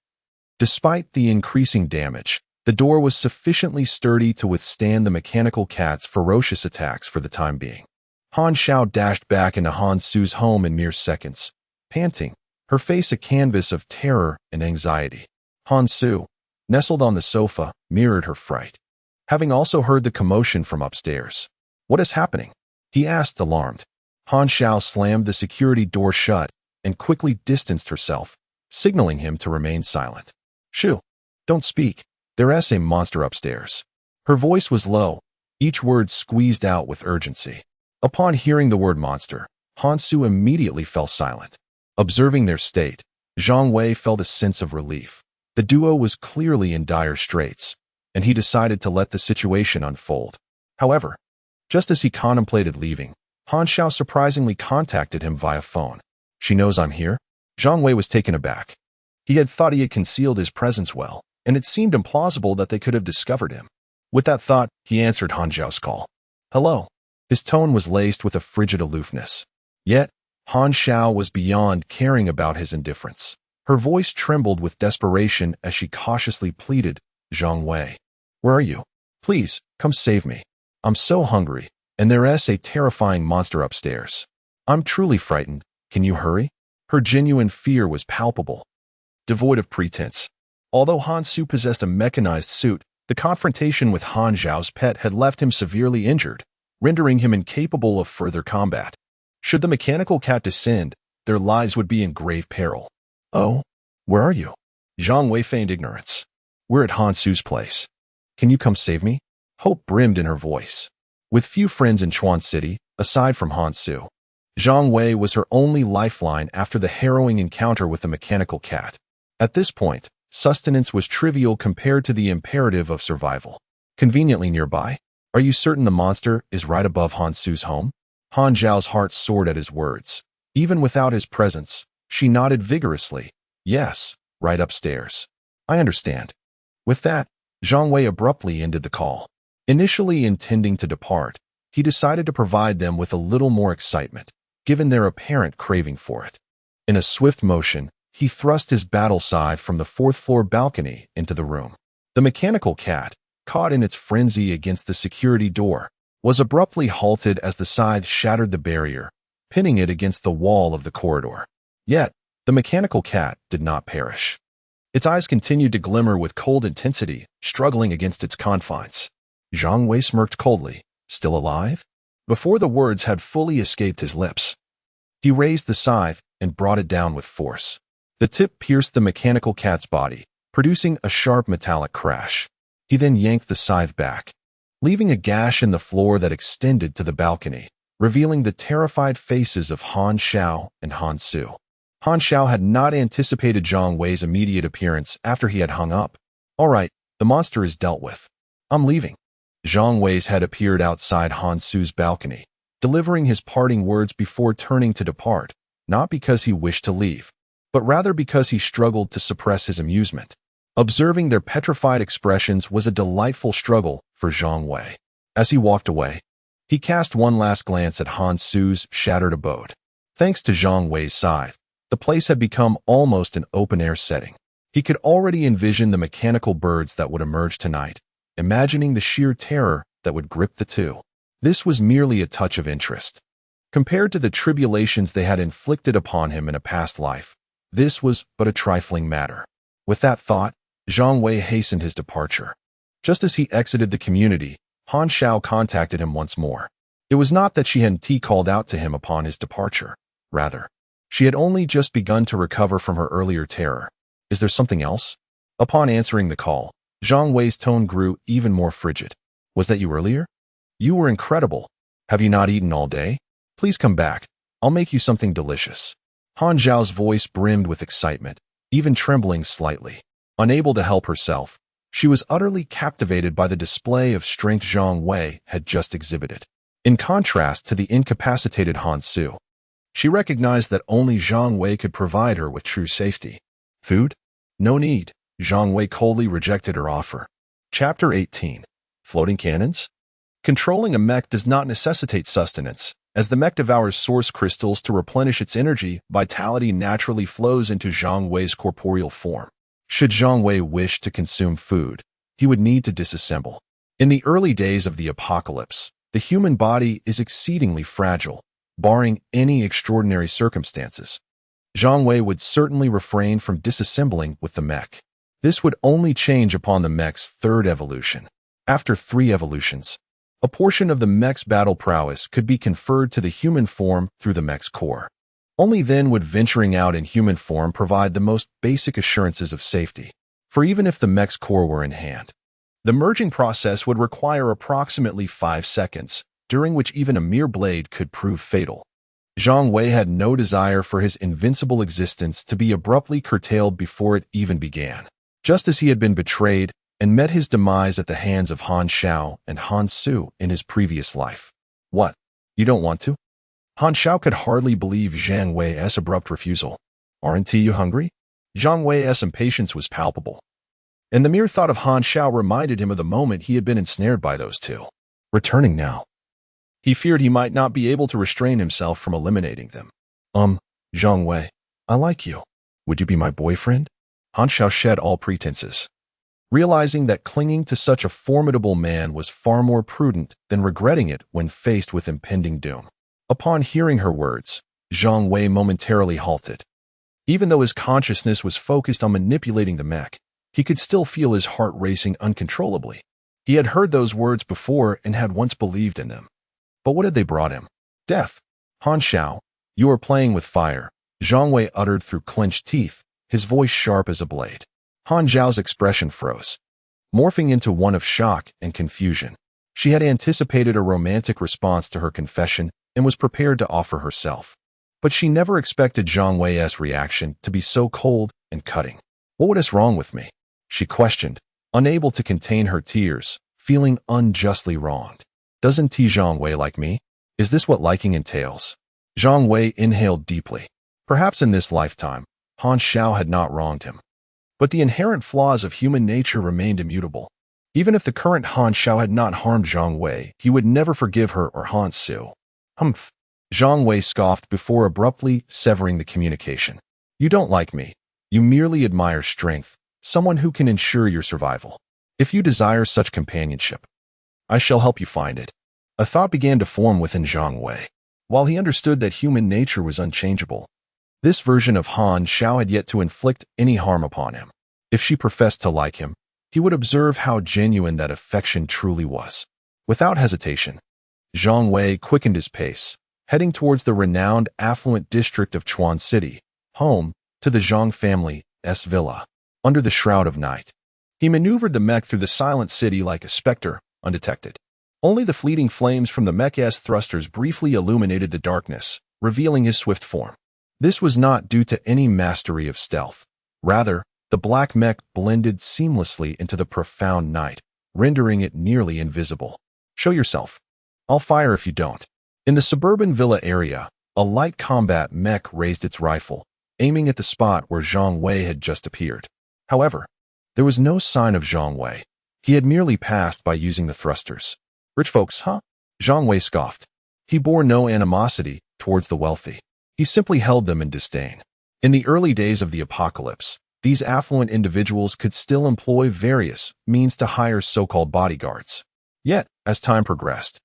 despite the increasing damage, the door was sufficiently sturdy to withstand the mechanical cat's ferocious attacks for the time being. Han Xiao dashed back into Han Su's home in mere seconds, panting, her face a canvas of terror and anxiety. Han Su, nestled on the sofa, mirrored her fright, having also heard the commotion from upstairs. What is happening? He asked, alarmed. Han Xiao slammed the security door shut and quickly distanced herself, signaling him to remain silent. Shoo, don't speak. There's a monster upstairs. Her voice was low, each word squeezed out with urgency. Upon hearing the word monster, Han Su immediately fell silent. Observing their state, Zhang Wei felt a sense of relief. The duo was clearly in dire straits, and he decided to let the situation unfold. However, just as he contemplated leaving, Han Xiao surprisingly contacted him via phone. She knows I'm here? Zhang Wei was taken aback. He had thought he had concealed his presence well, and it seemed implausible that they could have discovered him. With that thought, he answered Han Xiao's call. Hello. His tone was laced with a frigid aloofness. Yet, Han Xiao was beyond caring about his indifference. Her voice trembled with desperation as she cautiously pleaded, Zhang Wei. Where are you? Please, come save me. I'm so hungry, and there's a terrifying monster upstairs. I'm truly frightened. Can you hurry? Her genuine fear was palpable, devoid of pretense. Although Han Su possessed a mechanized suit, the confrontation with Han Zhao's pet had left him severely injured, rendering him incapable of further combat. Should the mechanical cat descend, their lives would be in grave peril. Oh, where are you? Zhang Wei feigned ignorance. We're at Han Su's place. Can you come save me? Hope brimmed in her voice. With few friends in Chuan City, aside from Han Su, Zhang Wei was her only lifeline after the harrowing encounter with the mechanical cat. At this point, sustenance was trivial compared to the imperative of survival. Conveniently nearby, are you certain the monster is right above Han Su's home? Han Zhao's heart soared at his words. Even without his presence, she nodded vigorously. Yes, right upstairs. I understand. With that, Zhang Wei abruptly ended the call. Initially intending to depart, he decided to provide them with a little more excitement, given their apparent craving for it. In a swift motion, he thrust his battle scythe from the fourth-floor balcony into the room. The mechanical cat, caught in its frenzy against the security door, was abruptly halted as the scythe shattered the barrier, pinning it against the wall of the corridor. Yet, the mechanical cat did not perish. Its eyes continued to glimmer with cold intensity, struggling against its confines. Zhang Wei smirked coldly. Still alive? Before the words had fully escaped his lips, he raised the scythe and brought it down with force. The tip pierced the mechanical cat's body, producing a sharp metallic crash. He then yanked the scythe back, leaving a gash in the floor that extended to the balcony, revealing the terrified faces of Han Xiao and Han Su. Han Xiao had not anticipated Zhang Wei's immediate appearance after he had hung up. All right, the monster is dealt with. I'm leaving. Zhang Wei's head appeared outside Han Su's balcony, delivering his parting words before turning to depart, not because he wished to leave, but rather because he struggled to suppress his amusement. Observing their petrified expressions was a delightful struggle for Zhang Wei. As he walked away, he cast one last glance at Han Su's shattered abode. Thanks to Zhang Wei's scythe, the place had become almost an open-air setting. He could already envision the mechanical birds that would emerge tonight, imagining the sheer terror that would grip the two. This was merely a touch of interest. Compared to the tribulations they had inflicted upon him in a past life, this was but a trifling matter. With that thought, Zhang Wei hastened his departure. Just as he exited the community, Han Xiao contacted him once more. It was not that she hadn't called out to him upon his departure. Rather, she had only just begun to recover from her earlier terror. Is there something else? Upon answering the call, Zhang Wei's tone grew even more frigid. Was that you earlier? You were incredible. Have you not eaten all day? Please come back. I'll make you something delicious. Han Zhao's voice brimmed with excitement, even trembling slightly. Unable to help herself, she was utterly captivated by the display of strength Zhang Wei had just exhibited. In contrast to the incapacitated Han Su, she recognized that only Zhang Wei could provide her with true safety. Food? No need. Zhang Wei coldly rejected her offer. Chapter 18. Floating Cannons? Controlling a mech does not necessitate sustenance. As the mech devours source crystals to replenish its energy, vitality naturally flows into Zhang Wei's corporeal form. Should Zhang Wei wish to consume food, he would need to disassemble. In the early days of the apocalypse, the human body is exceedingly fragile, barring any extraordinary circumstances. Zhang Wei would certainly refrain from disassembling with the mech. This would only change upon the mech's third evolution. After 3 evolutions, a portion of the mech's battle prowess could be conferred to the human form through the mech's core. Only then would venturing out in human form provide the most basic assurances of safety. For even if the mech's core were in hand, the merging process would require approximately 5 seconds, during which even a mere blade could prove fatal. Zhang Wei had no desire for his invincible existence to be abruptly curtailed before it even began. Just as he had been betrayed and met his demise at the hands of Han Xiao and Han Su in his previous life. What? You don't want to? Han Xiao could hardly believe Zhang Wei's abrupt refusal. Aren't you hungry? Zhang Wei's impatience was palpable, and the mere thought of Han Xiao reminded him of the moment he had been ensnared by those two. Returning now, he feared he might not be able to restrain himself from eliminating them. Zhang Wei, I like you. Would you be my boyfriend? Han Xiao shed all pretenses, realizing that clinging to such a formidable man was far more prudent than regretting it when faced with impending doom. Upon hearing her words, Zhang Wei momentarily halted. Even though his consciousness was focused on manipulating the mech, he could still feel his heart racing uncontrollably. He had heard those words before and had once believed in them. But what had they brought him? Death. Han Xiao, you are playing with fire, Zhang Wei uttered through clenched teeth, his voice sharp as a blade. Han Zhao's expression froze, morphing into one of shock and confusion. She had anticipated a romantic response to her confession and was prepared to offer herself. But she never expected Zhang Wei's reaction to be so cold and cutting. "What is wrong with me?" she questioned, unable to contain her tears, feeling unjustly wronged. "Doesn't Zhang Wei like me? Is this what liking entails?" Zhang Wei inhaled deeply. Perhaps in this lifetime, Han Xiao had not wronged him. But the inherent flaws of human nature remained immutable. Even if the current Han Xiao had not harmed Zhang Wei, he would never forgive her or Han Su. "Humph," Zhang Wei scoffed before abruptly severing the communication. "You don't like me. You merely admire strength, someone who can ensure your survival. If you desire such companionship, I shall help you find it." A thought began to form within Zhang Wei. While he understood that human nature was unchangeable, this version of Han Xiao had yet to inflict any harm upon him. If she professed to like him, he would observe how genuine that affection truly was. Without hesitation, Zhang Wei quickened his pace, heading towards the renowned affluent district of Chuan City, home to the Zhang family's villa. Under the shroud of night, he maneuvered the mech through the silent city like a specter, undetected. Only the fleeting flames from the mech's thrusters briefly illuminated the darkness, revealing his swift form. This was not due to any mastery of stealth. Rather, the black mech blended seamlessly into the profound night, rendering it nearly invisible. "Show yourself. I'll fire if you don't." In the suburban villa area, a light combat mech raised its rifle, aiming at the spot where Zhang Wei had just appeared. However, there was no sign of Zhang Wei. He had merely passed by using the thrusters. "Rich folks, huh?" Zhang Wei scoffed. He bore no animosity towards the wealthy. He simply held them in disdain. In the early days of the apocalypse, these affluent individuals could still employ various means to hire so-called bodyguards. Yet, as time progressed,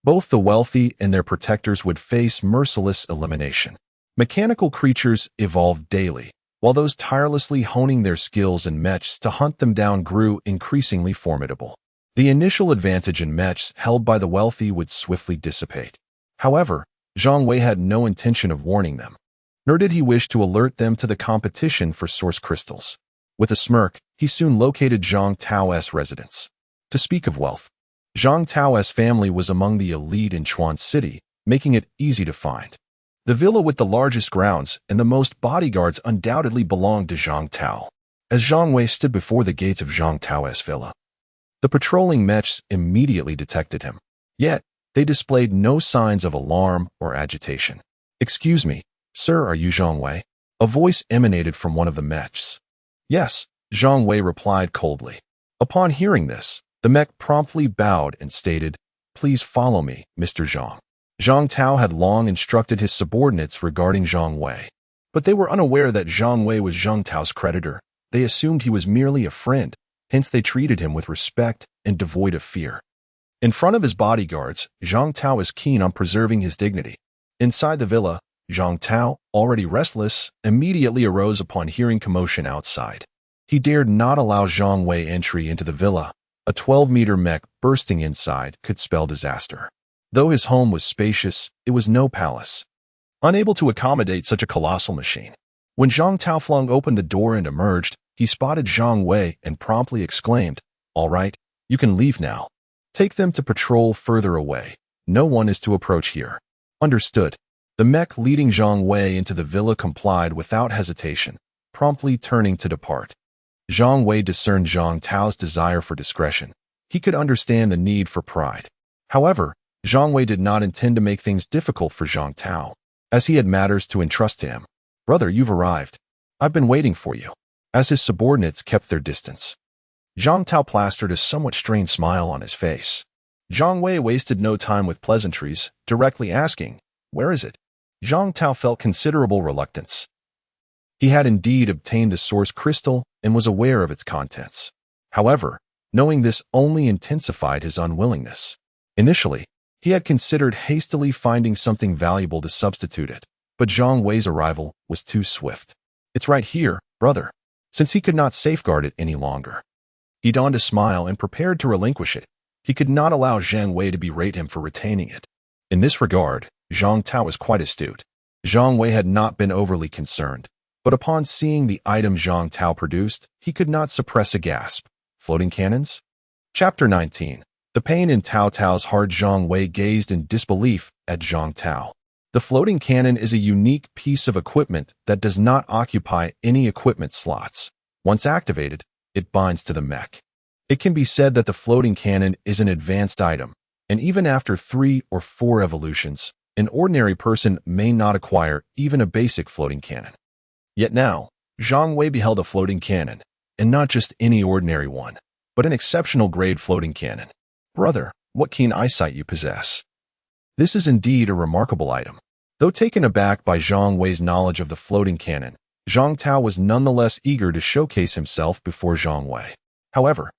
both the wealthy and their protectors would face merciless elimination. Mechanical creatures evolved daily, while those tirelessly honing their skills in mechs to hunt them down grew increasingly formidable. The initial advantage in mechs held by the wealthy would swiftly dissipate. However, Zhang Wei had no intention of warning them, nor did he wish to alert them to the competition for source crystals. With a smirk, he soon located Zhang Tao's residence. To speak of wealth, Zhang Tao's family was among the elite in Chuan City, making it easy to find. The villa with the largest grounds and the most bodyguards undoubtedly belonged to Zhang Tao. As Zhang Wei stood before the gates of Zhang Tao's villa, the patrolling mechs immediately detected him. Yet, they displayed no signs of alarm or agitation. "Excuse me, sir, are you Zhang Wei?" A voice emanated from one of the mechs. "Yes," Zhang Wei replied coldly. Upon hearing this, the mech promptly bowed and stated, "Please follow me, Mr. Zhang." Zhang Tao had long instructed his subordinates regarding Zhang Wei, but they were unaware that Zhang Wei was Zhang Tao's creditor. They assumed he was merely a friend, hence they treated him with respect and devoid of fear. In front of his bodyguards, Zhang Tao was keen on preserving his dignity. Inside the villa, Zhang Tao, already restless, immediately arose upon hearing commotion outside. He dared not allow Zhang Wei entry into the villa. A 12-meter mech bursting inside could spell disaster. Though his home was spacious, it was no palace, unable to accommodate such a colossal machine. When Zhang Tao flung open the door and emerged, he spotted Zhang Wei and promptly exclaimed, "All right, you can leave now. Take them to patrol further away. No one is to approach here." "Understood." The mech leading Zhang Wei into the villa complied without hesitation, promptly turning to depart. Zhang Wei discerned Zhang Tao's desire for discretion. He could understand the need for pride. However, Zhang Wei did not intend to make things difficult for Zhang Tao, as he had matters to entrust to him. "Brother, you've arrived. I've been waiting for you." As his subordinates kept their distance, Zhang Tao plastered a somewhat strained smile on his face. Zhang Wei wasted no time with pleasantries, directly asking, "Where is it?" Zhang Tao felt considerable reluctance. He had indeed obtained the source crystal and was aware of its contents. However, knowing this only intensified his unwillingness. Initially, he had considered hastily finding something valuable to substitute it, but Zhang Wei's arrival was too swift. "It's right here, brother." Since he could not safeguard it any longer, he donned a smile and prepared to relinquish it. He could not allow Zhang Wei to berate him for retaining it. In this regard, Zhang Tao was quite astute. Zhang Wei had not been overly concerned, but upon seeing the item Zhang Tao produced, he could not suppress a gasp. Floating cannons? Chapter 19. The pain in Tao Tao's heart. Zhang Wei gazed in disbelief at Zhang Tao. The floating cannon is a unique piece of equipment that does not occupy any equipment slots. Once activated, it binds to the mech. It can be said that the floating cannon is an advanced item, and even after 3 or 4 evolutions, an ordinary person may not acquire even a basic floating cannon. Yet now, Zhang Wei beheld a floating cannon, and not just any ordinary one, but an exceptional grade floating cannon. Brother, what keen eyesight you possess. This is indeed a remarkable item. Though taken aback by Zhang Wei's knowledge of the floating cannon, Zhang Tao was nonetheless eager to showcase himself before Zhang Wei. However,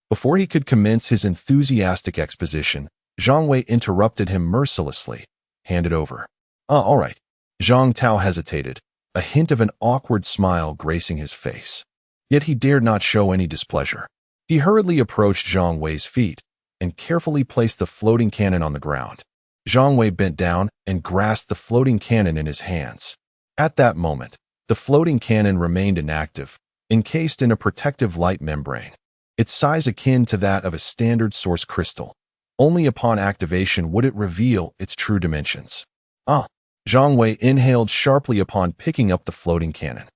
before he could commence his enthusiastic exposition, Zhang Wei interrupted him mercilessly. Hand it over. All right. Zhang Tao hesitated, a hint of an awkward smile gracing his face. Yet he dared not show any displeasure. He hurriedly approached Zhang Wei's feet and carefully placed the floating cannon on the ground. Zhang Wei bent down and grasped the floating cannon in his hands. At that moment, the floating cannon remained inactive, encased in a protective light membrane, its size akin to that of a standard source crystal. Only upon activation would it reveal its true dimensions. Zhang Wei inhaled sharply upon picking up the floating cannon.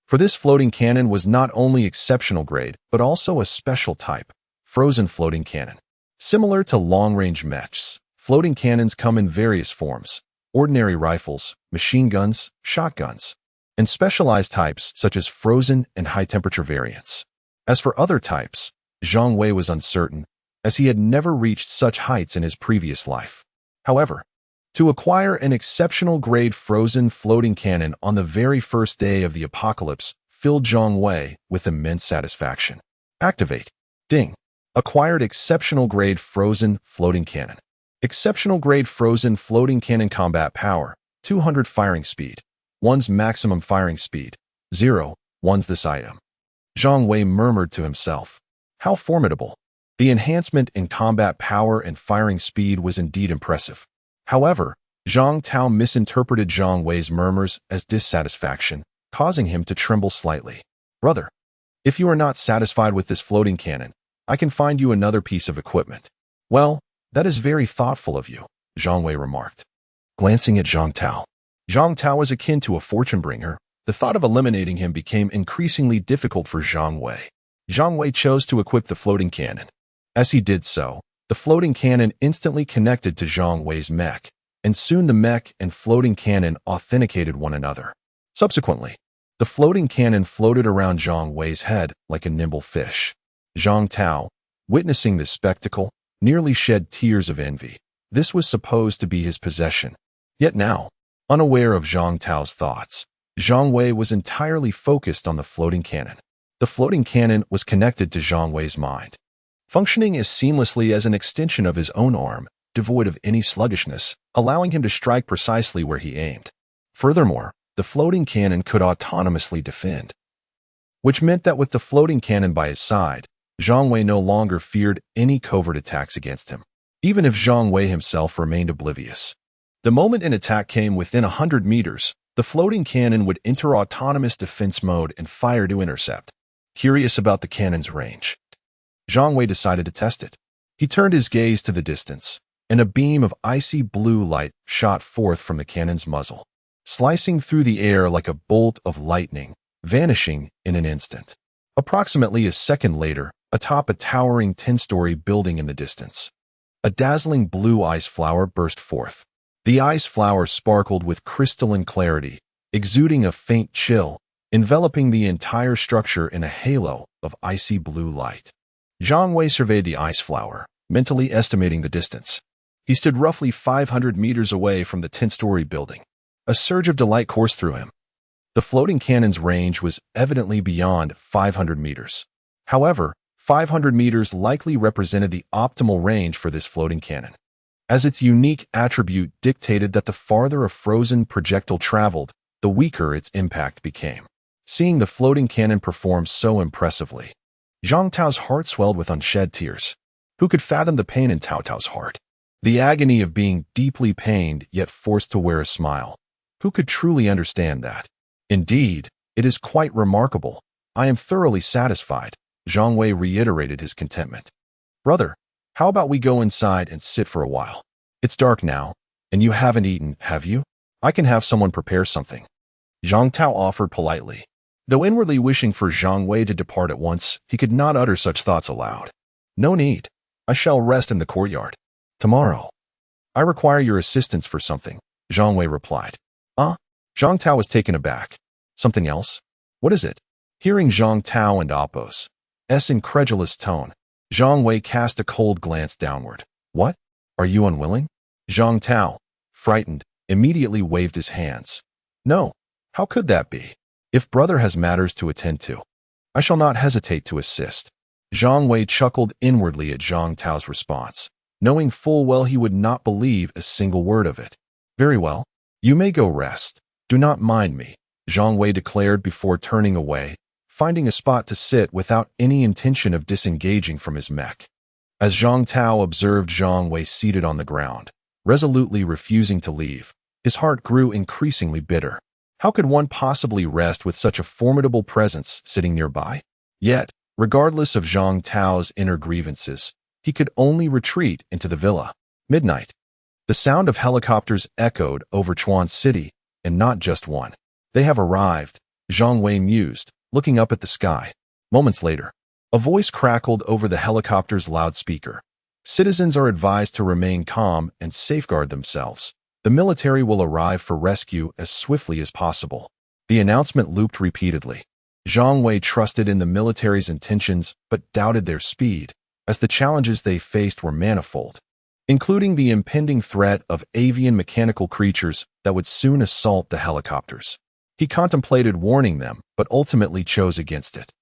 For this floating cannon was not only exceptional grade, but also a special type, frozen floating cannon. Similar to long-range mechs, floating cannons come in various forms: ordinary rifles, machine guns, shotguns, and specialized types such as frozen and high-temperature variants. As for other types, Zhang Wei was uncertain, as he had never reached such heights in his previous life. However, to acquire an exceptional grade frozen floating cannon on the very first day of the apocalypse filled Zhang Wei with immense satisfaction. Activate. Ding. Acquired exceptional grade frozen floating cannon. Exceptional grade frozen floating cannon combat power, 200 firing speed. 1's maximum firing speed, 0, 1's this item. Zhang Wei murmured to himself. How formidable. The enhancement in combat power and firing speed was indeed impressive. However, Zhang Tao misinterpreted Zhang Wei's murmurs as dissatisfaction, causing him to tremble slightly. Brother, if you are not satisfied with this floating cannon, I can find you another piece of equipment. Well, that is very thoughtful of you, Zhang Wei remarked, glancing at Zhang Tao. Zhang Tao was akin to a fortune bringer. The thought of eliminating him became increasingly difficult for Zhang Wei. Zhang Wei chose to equip the floating cannon. As he did so, the floating cannon instantly connected to Zhang Wei's mech, and soon the mech and floating cannon authenticated one another. Subsequently, the floating cannon floated around Zhang Wei's head like a nimble fish. Zhang Tao, witnessing this spectacle, nearly shed tears of envy. This was supposed to be his possession. Yet now, unaware of Zhang Tao's thoughts, Zhang Wei was entirely focused on the floating cannon. The floating cannon was connected to Zhang Wei's mind, functioning as seamlessly as an extension of his own arm, devoid of any sluggishness, allowing him to strike precisely where he aimed. Furthermore, the floating cannon could autonomously defend, which meant that with the floating cannon by his side, Zhang Wei no longer feared any covert attacks against him, even if Zhang Wei himself remained oblivious. The moment an attack came within 100 meters, the floating cannon would enter autonomous defense mode and fire to intercept. Curious about the cannon's range, Zhang Wei decided to test it. He turned his gaze to the distance, and a beam of icy blue light shot forth from the cannon's muzzle, slicing through the air like a bolt of lightning, vanishing in an instant. Approximately a second later, atop a towering 10-story building in the distance, a dazzling blue ice flower burst forth. The ice flower sparkled with crystalline clarity, exuding a faint chill, enveloping the entire structure in a halo of icy blue light. Zhang Wei surveyed the ice flower, mentally estimating the distance. He stood roughly 500 meters away from the 10-story building. A surge of delight coursed through him. The floating cannon's range was evidently beyond 500 meters. However, 500 meters likely represented the optimal range for this floating cannon, as its unique attribute dictated that the farther a frozen projectile traveled, the weaker its impact became. Seeing the floating cannon perform so impressively, Zhang Tao's heart swelled with unshed tears. Who could fathom the pain in Tao Tao's heart? The agony of being deeply pained yet forced to wear a smile. Who could truly understand that? Indeed, it is quite remarkable. I am thoroughly satisfied. Zhang Wei reiterated his contentment. Brother, How about we go inside and sit for a while? It's dark now, and you haven't eaten, have you? I can have someone prepare something. Zhang Tao offered politely. Though inwardly wishing for Zhang Wei to depart at once, he could not utter such thoughts aloud. No need. I shall rest in the courtyard. Tomorrow. I require your assistance for something, Zhang Wei replied. Zhang Tao was taken aback. Something else? What is it? Hearing Zhang Tao and Appo's incredulous tone, Zhang Wei cast a cold glance downward. What? Are you unwilling? Zhang Tao, frightened, immediately waved his hands. No. How could that be? If brother has matters to attend to, I shall not hesitate to assist. Zhang Wei chuckled inwardly at Zhang Tao's response, knowing full well he would not believe a single word of it. Very well. You may go rest. Do not mind me, Zhang Wei declared before turning away, finding a spot to sit without any intention of disengaging from his mech. As Zhang Tao observed Zhang Wei seated on the ground, resolutely refusing to leave, his heart grew increasingly bitter. How could one possibly rest with such a formidable presence sitting nearby? Yet, regardless of Zhang Tao's inner grievances, he could only retreat into the villa. Midnight. The sound of helicopters echoed over Chuan City, and not just one. They have arrived, Zhang Wei mused, looking up at the sky. Moments later, a voice crackled over the helicopter's loudspeaker. Citizens are advised to remain calm and safeguard themselves. The military will arrive for rescue as swiftly as possible. The announcement looped repeatedly. Zhang Wei trusted in the military's intentions but doubted their speed, as the challenges they faced were manifold, including the impending threat of avian mechanical creatures that would soon assault the helicopters. He contemplated warning them, but ultimately chose against it.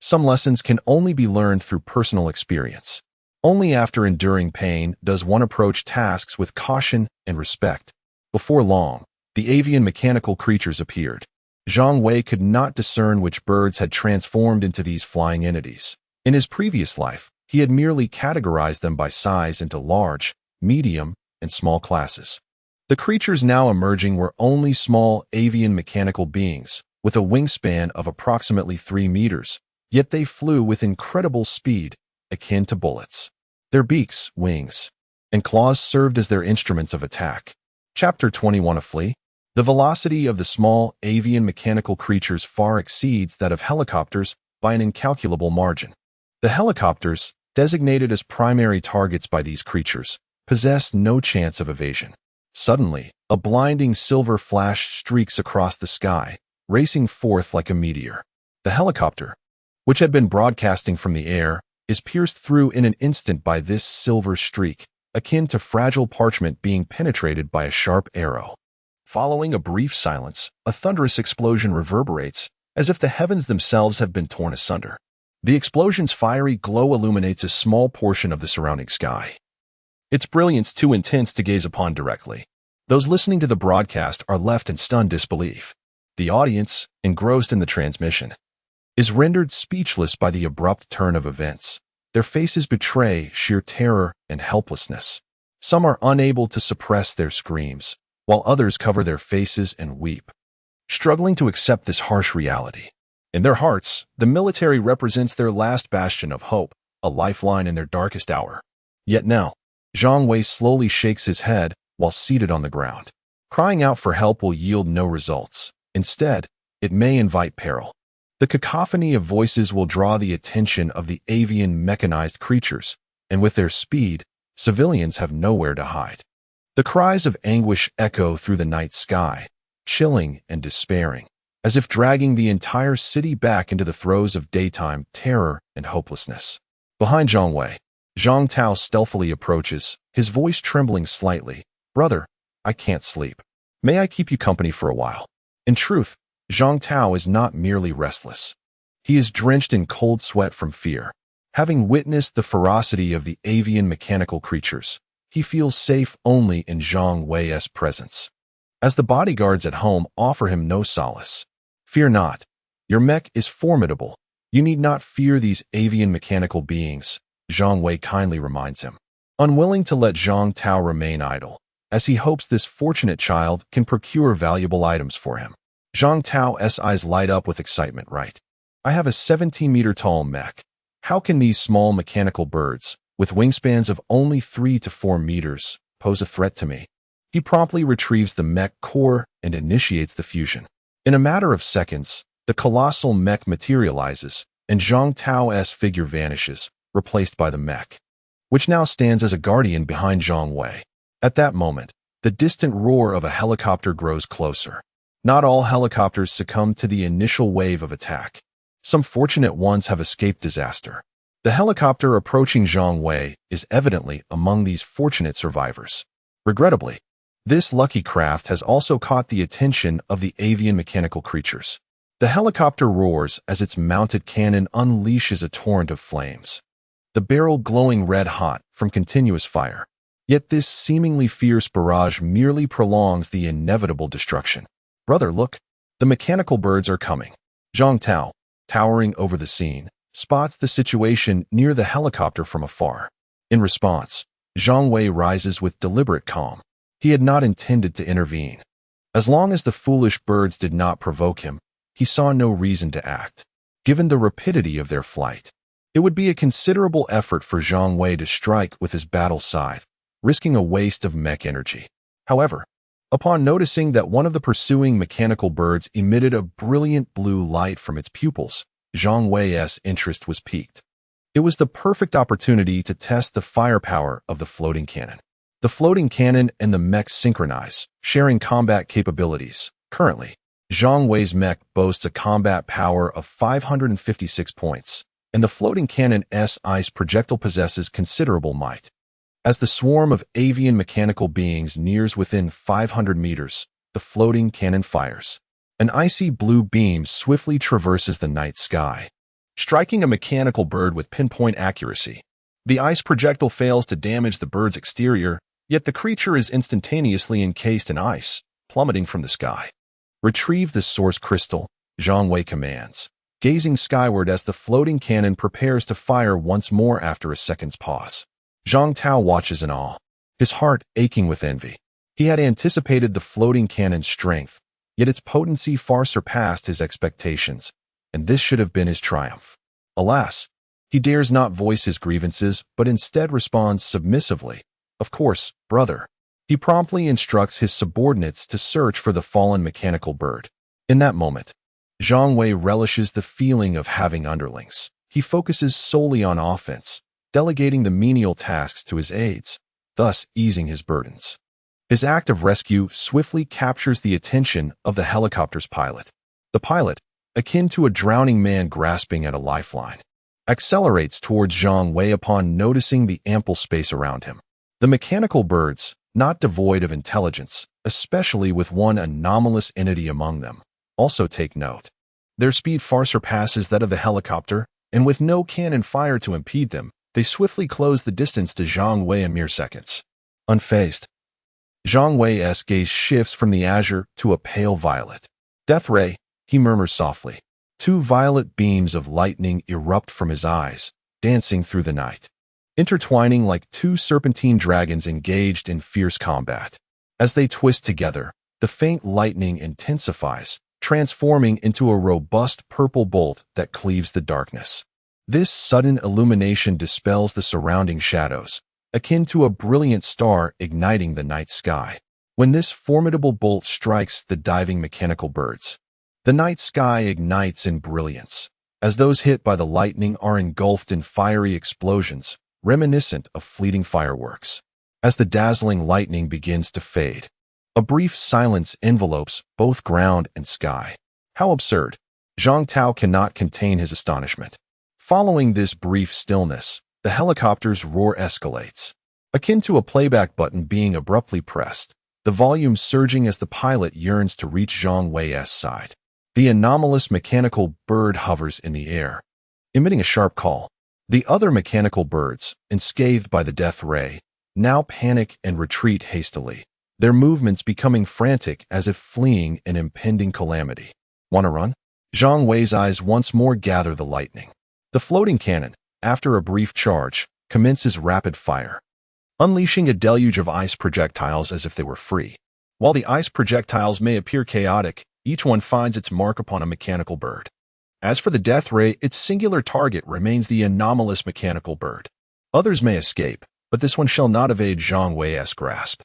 Some lessons can only be learned through personal experience. Only after enduring pain does one approach tasks with caution and respect. Before long, the avian mechanical creatures appeared. Zhang Wei could not discern which birds had transformed into these flying entities. In his previous life, he had merely categorized them by size into large, medium, and small classes. The creatures now emerging were only small avian mechanical beings, with a wingspan of approximately 3 meters, yet they flew with incredible speed, akin to bullets. Their beaks, wings, and claws served as their instruments of attack. Chapter 21 of Plea. The velocity of the small avian mechanical creatures far exceeds that of helicopters by an incalculable margin. The helicopters, designated as primary targets by these creatures, possessed no chance of evasion. Suddenly, a blinding silver flash streaks across the sky, racing forth like a meteor. The helicopter, which had been broadcasting from the air, is pierced through in an instant by this silver streak, akin to fragile parchment being penetrated by a sharp arrow. Following a brief silence, a thunderous explosion reverberates, as if the heavens themselves have been torn asunder. The explosion's fiery glow illuminates a small portion of the surrounding sky. Its brilliance too intense to gaze upon directly. Those listening to the broadcast are left in stunned disbelief. The audience, engrossed in the transmission, is rendered speechless by the abrupt turn of events. Their faces betray sheer terror and helplessness. Some are unable to suppress their screams, while others cover their faces and weep, struggling to accept this harsh reality. In their hearts, the military represents their last bastion of hope, a lifeline in their darkest hour. Yet now, Zhang Wei slowly shakes his head while seated on the ground. Crying out for help will yield no results. Instead, it may invite peril. The cacophony of voices will draw the attention of the avian mechanized creatures, and with their speed, civilians have nowhere to hide. The cries of anguish echo through the night sky, chilling and despairing, as if dragging the entire city back into the throes of daytime terror and hopelessness. Behind Zhang Wei, Zhang Tao stealthily approaches, his voice trembling slightly. Brother, I can't sleep. May I keep you company for a while? In truth, Zhang Tao is not merely restless. He is drenched in cold sweat from fear. Having witnessed the ferocity of the avian mechanical creatures, he feels safe only in Zhang Wei's presence. As the bodyguards at home offer him no solace. Fear not. Your mech is formidable. You need not fear these avian mechanical beings, Zhang Wei kindly reminds him. Unwilling to let Zhang Tao remain idle, as he hopes this fortunate child can procure valuable items for him. Zhang Tao's eyes light up with excitement. Right. I have a 17-meter tall mech. How can these small mechanical birds, with wingspans of only 3 to 4 meters, pose a threat to me. He promptly retrieves the mech core and initiates the fusion. In a matter of seconds, the colossal mech materializes, and Zhang Tao's figure vanishes, replaced by the mech, which now stands as a guardian behind Zhang Wei. At that moment, the distant roar of a helicopter grows closer. Not all helicopters succumb to the initial wave of attack. Some fortunate ones have escaped disaster. The helicopter approaching Zhang Wei is evidently among these fortunate survivors. Regrettably, this lucky craft has also caught the attention of the avian mechanical creatures. The helicopter roars as its mounted cannon unleashes a torrent of flames, the barrel glowing red-hot from continuous fire. Yet this seemingly fierce barrage merely prolongs the inevitable destruction. Brother, look, the mechanical birds are coming. Zhang Tao, towering over the scene, spots the situation near the helicopter from afar. In response, Zhang Wei rises with deliberate calm. He had not intended to intervene. As long as the foolish birds did not provoke him, he saw no reason to act. Given the rapidity of their flight, it would be a considerable effort for Zhang Wei to strike with his battle scythe, risking a waste of mech energy. However, upon noticing that one of the pursuing mechanical birds emitted a brilliant blue light from its pupils, Zhang Wei's interest was piqued. It was the perfect opportunity to test the firepower of the floating cannon. The floating cannon and the mech synchronize, sharing combat capabilities. Currently, Zhang Wei's mech boasts a combat power of 556 points, and the floating cannon's ice projectile possesses considerable might. As the swarm of avian mechanical beings nears within 500 meters, the floating cannon fires. An icy blue beam swiftly traverses the night sky, striking a mechanical bird with pinpoint accuracy. The ice projectile fails to damage the bird's exterior, yet the creature is instantaneously encased in ice, plummeting from the sky. Retrieve the source crystal, Zhang Wei commands, gazing skyward as the floating cannon prepares to fire once more after a second's pause. Zhang Tao watches in awe, his heart aching with envy. He had anticipated the floating cannon's strength, yet its potency far surpassed his expectations, and this should have been his triumph. Alas, he dares not voice his grievances, but instead responds submissively, "Of course, brother." He promptly instructs his subordinates to search for the fallen mechanical bird. In that moment, Zhang Wei relishes the feeling of having underlings. He focuses solely on offense, delegating the menial tasks to his aides, thus easing his burdens. His act of rescue swiftly captures the attention of the helicopter's pilot. The pilot, akin to a drowning man grasping at a lifeline, accelerates towards Zhang Wei upon noticing the ample space around him. The mechanical birds, not devoid of intelligence, especially with one anomalous entity among them, also take note. Their speed far surpasses that of the helicopter, and with no cannon fire to impede them, they swiftly close the distance to Zhang Wei in mere seconds. Unfazed, Zhang Wei's gaze shifts from the azure to a pale violet. "Death ray," he murmurs softly. Two violet beams of lightning erupt from his eyes, dancing through the night, intertwining like two serpentine dragons engaged in fierce combat. As they twist together, the faint lightning intensifies, transforming into a robust purple bolt that cleaves the darkness. This sudden illumination dispels the surrounding shadows, akin to a brilliant star igniting the night sky. When this formidable bolt strikes the diving mechanical birds, the night sky ignites in brilliance, as those hit by the lightning are engulfed in fiery explosions, reminiscent of fleeting fireworks. As the dazzling lightning begins to fade, a brief silence envelopes both ground and sky. How absurd! Zhang Tao cannot contain his astonishment. Following this brief stillness, the helicopter's roar escalates. Akin to a playback button being abruptly pressed, the volume surging as the pilot yearns to reach Zhang Wei's side. The anomalous mechanical bird hovers in the air, emitting a sharp call. The other mechanical birds, enscathed by the death ray, now panic and retreat hastily, their movements becoming frantic as if fleeing an impending calamity. "Wanna run?" Zhang Wei's eyes once more gather the lightning. The floating cannon, after a brief charge, commences rapid fire, unleashing a deluge of ice projectiles as if they were free. While the ice projectiles may appear chaotic, each one finds its mark upon a mechanical bird. As for the death ray, its singular target remains the anomalous mechanical bird. Others may escape, but this one shall not evade Zhang Wei's grasp.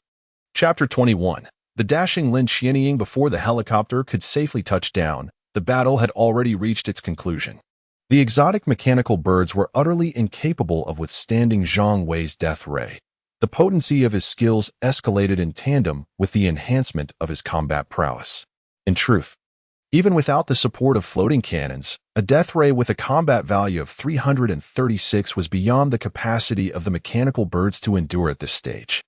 Chapter 21. The dashing Lin Xianying before the helicopter could safely touch down, the battle had already reached its conclusion. The exotic mechanical birds were utterly incapable of withstanding Zhang Wei's death ray. The potency of his skills escalated in tandem with the enhancement of his combat prowess. In truth, even without the support of floating cannons, a death ray with a combat value of 336 was beyond the capacity of the mechanical birds to endure at this stage.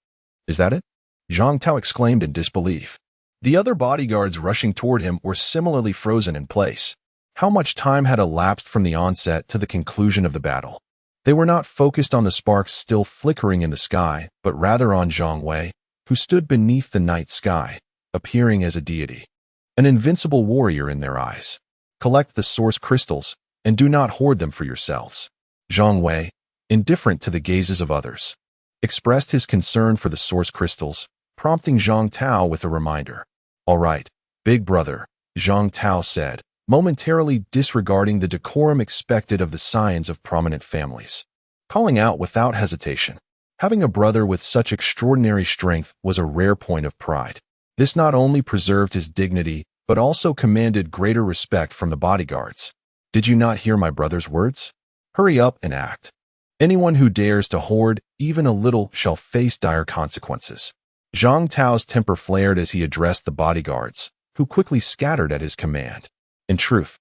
Is that it? Zhang Tao exclaimed in disbelief. The other bodyguards rushing toward him were similarly frozen in place. How much time had elapsed from the onset to the conclusion of the battle? They were not focused on the sparks still flickering in the sky, but rather on Zhang Wei, who stood beneath the night sky, appearing as a deity. An invincible warrior in their eyes. Collect the source crystals, and do not hoard them for yourselves. Zhang Wei, indifferent to the gazes of others, expressed his concern for the source crystals, prompting Zhang Tao with a reminder. All right, big brother, Zhang Tao said, momentarily disregarding the decorum expected of the scions of prominent families. Calling out without hesitation. Having a brother with such extraordinary strength was a rare point of pride. This not only preserved his dignity, but also commanded greater respect from the bodyguards. Did you not hear my brother's words? Hurry up and act. Anyone who dares to hoard even a little shall face dire consequences. Zhang Tao's temper flared as he addressed the bodyguards, who quickly scattered at his command. In truth,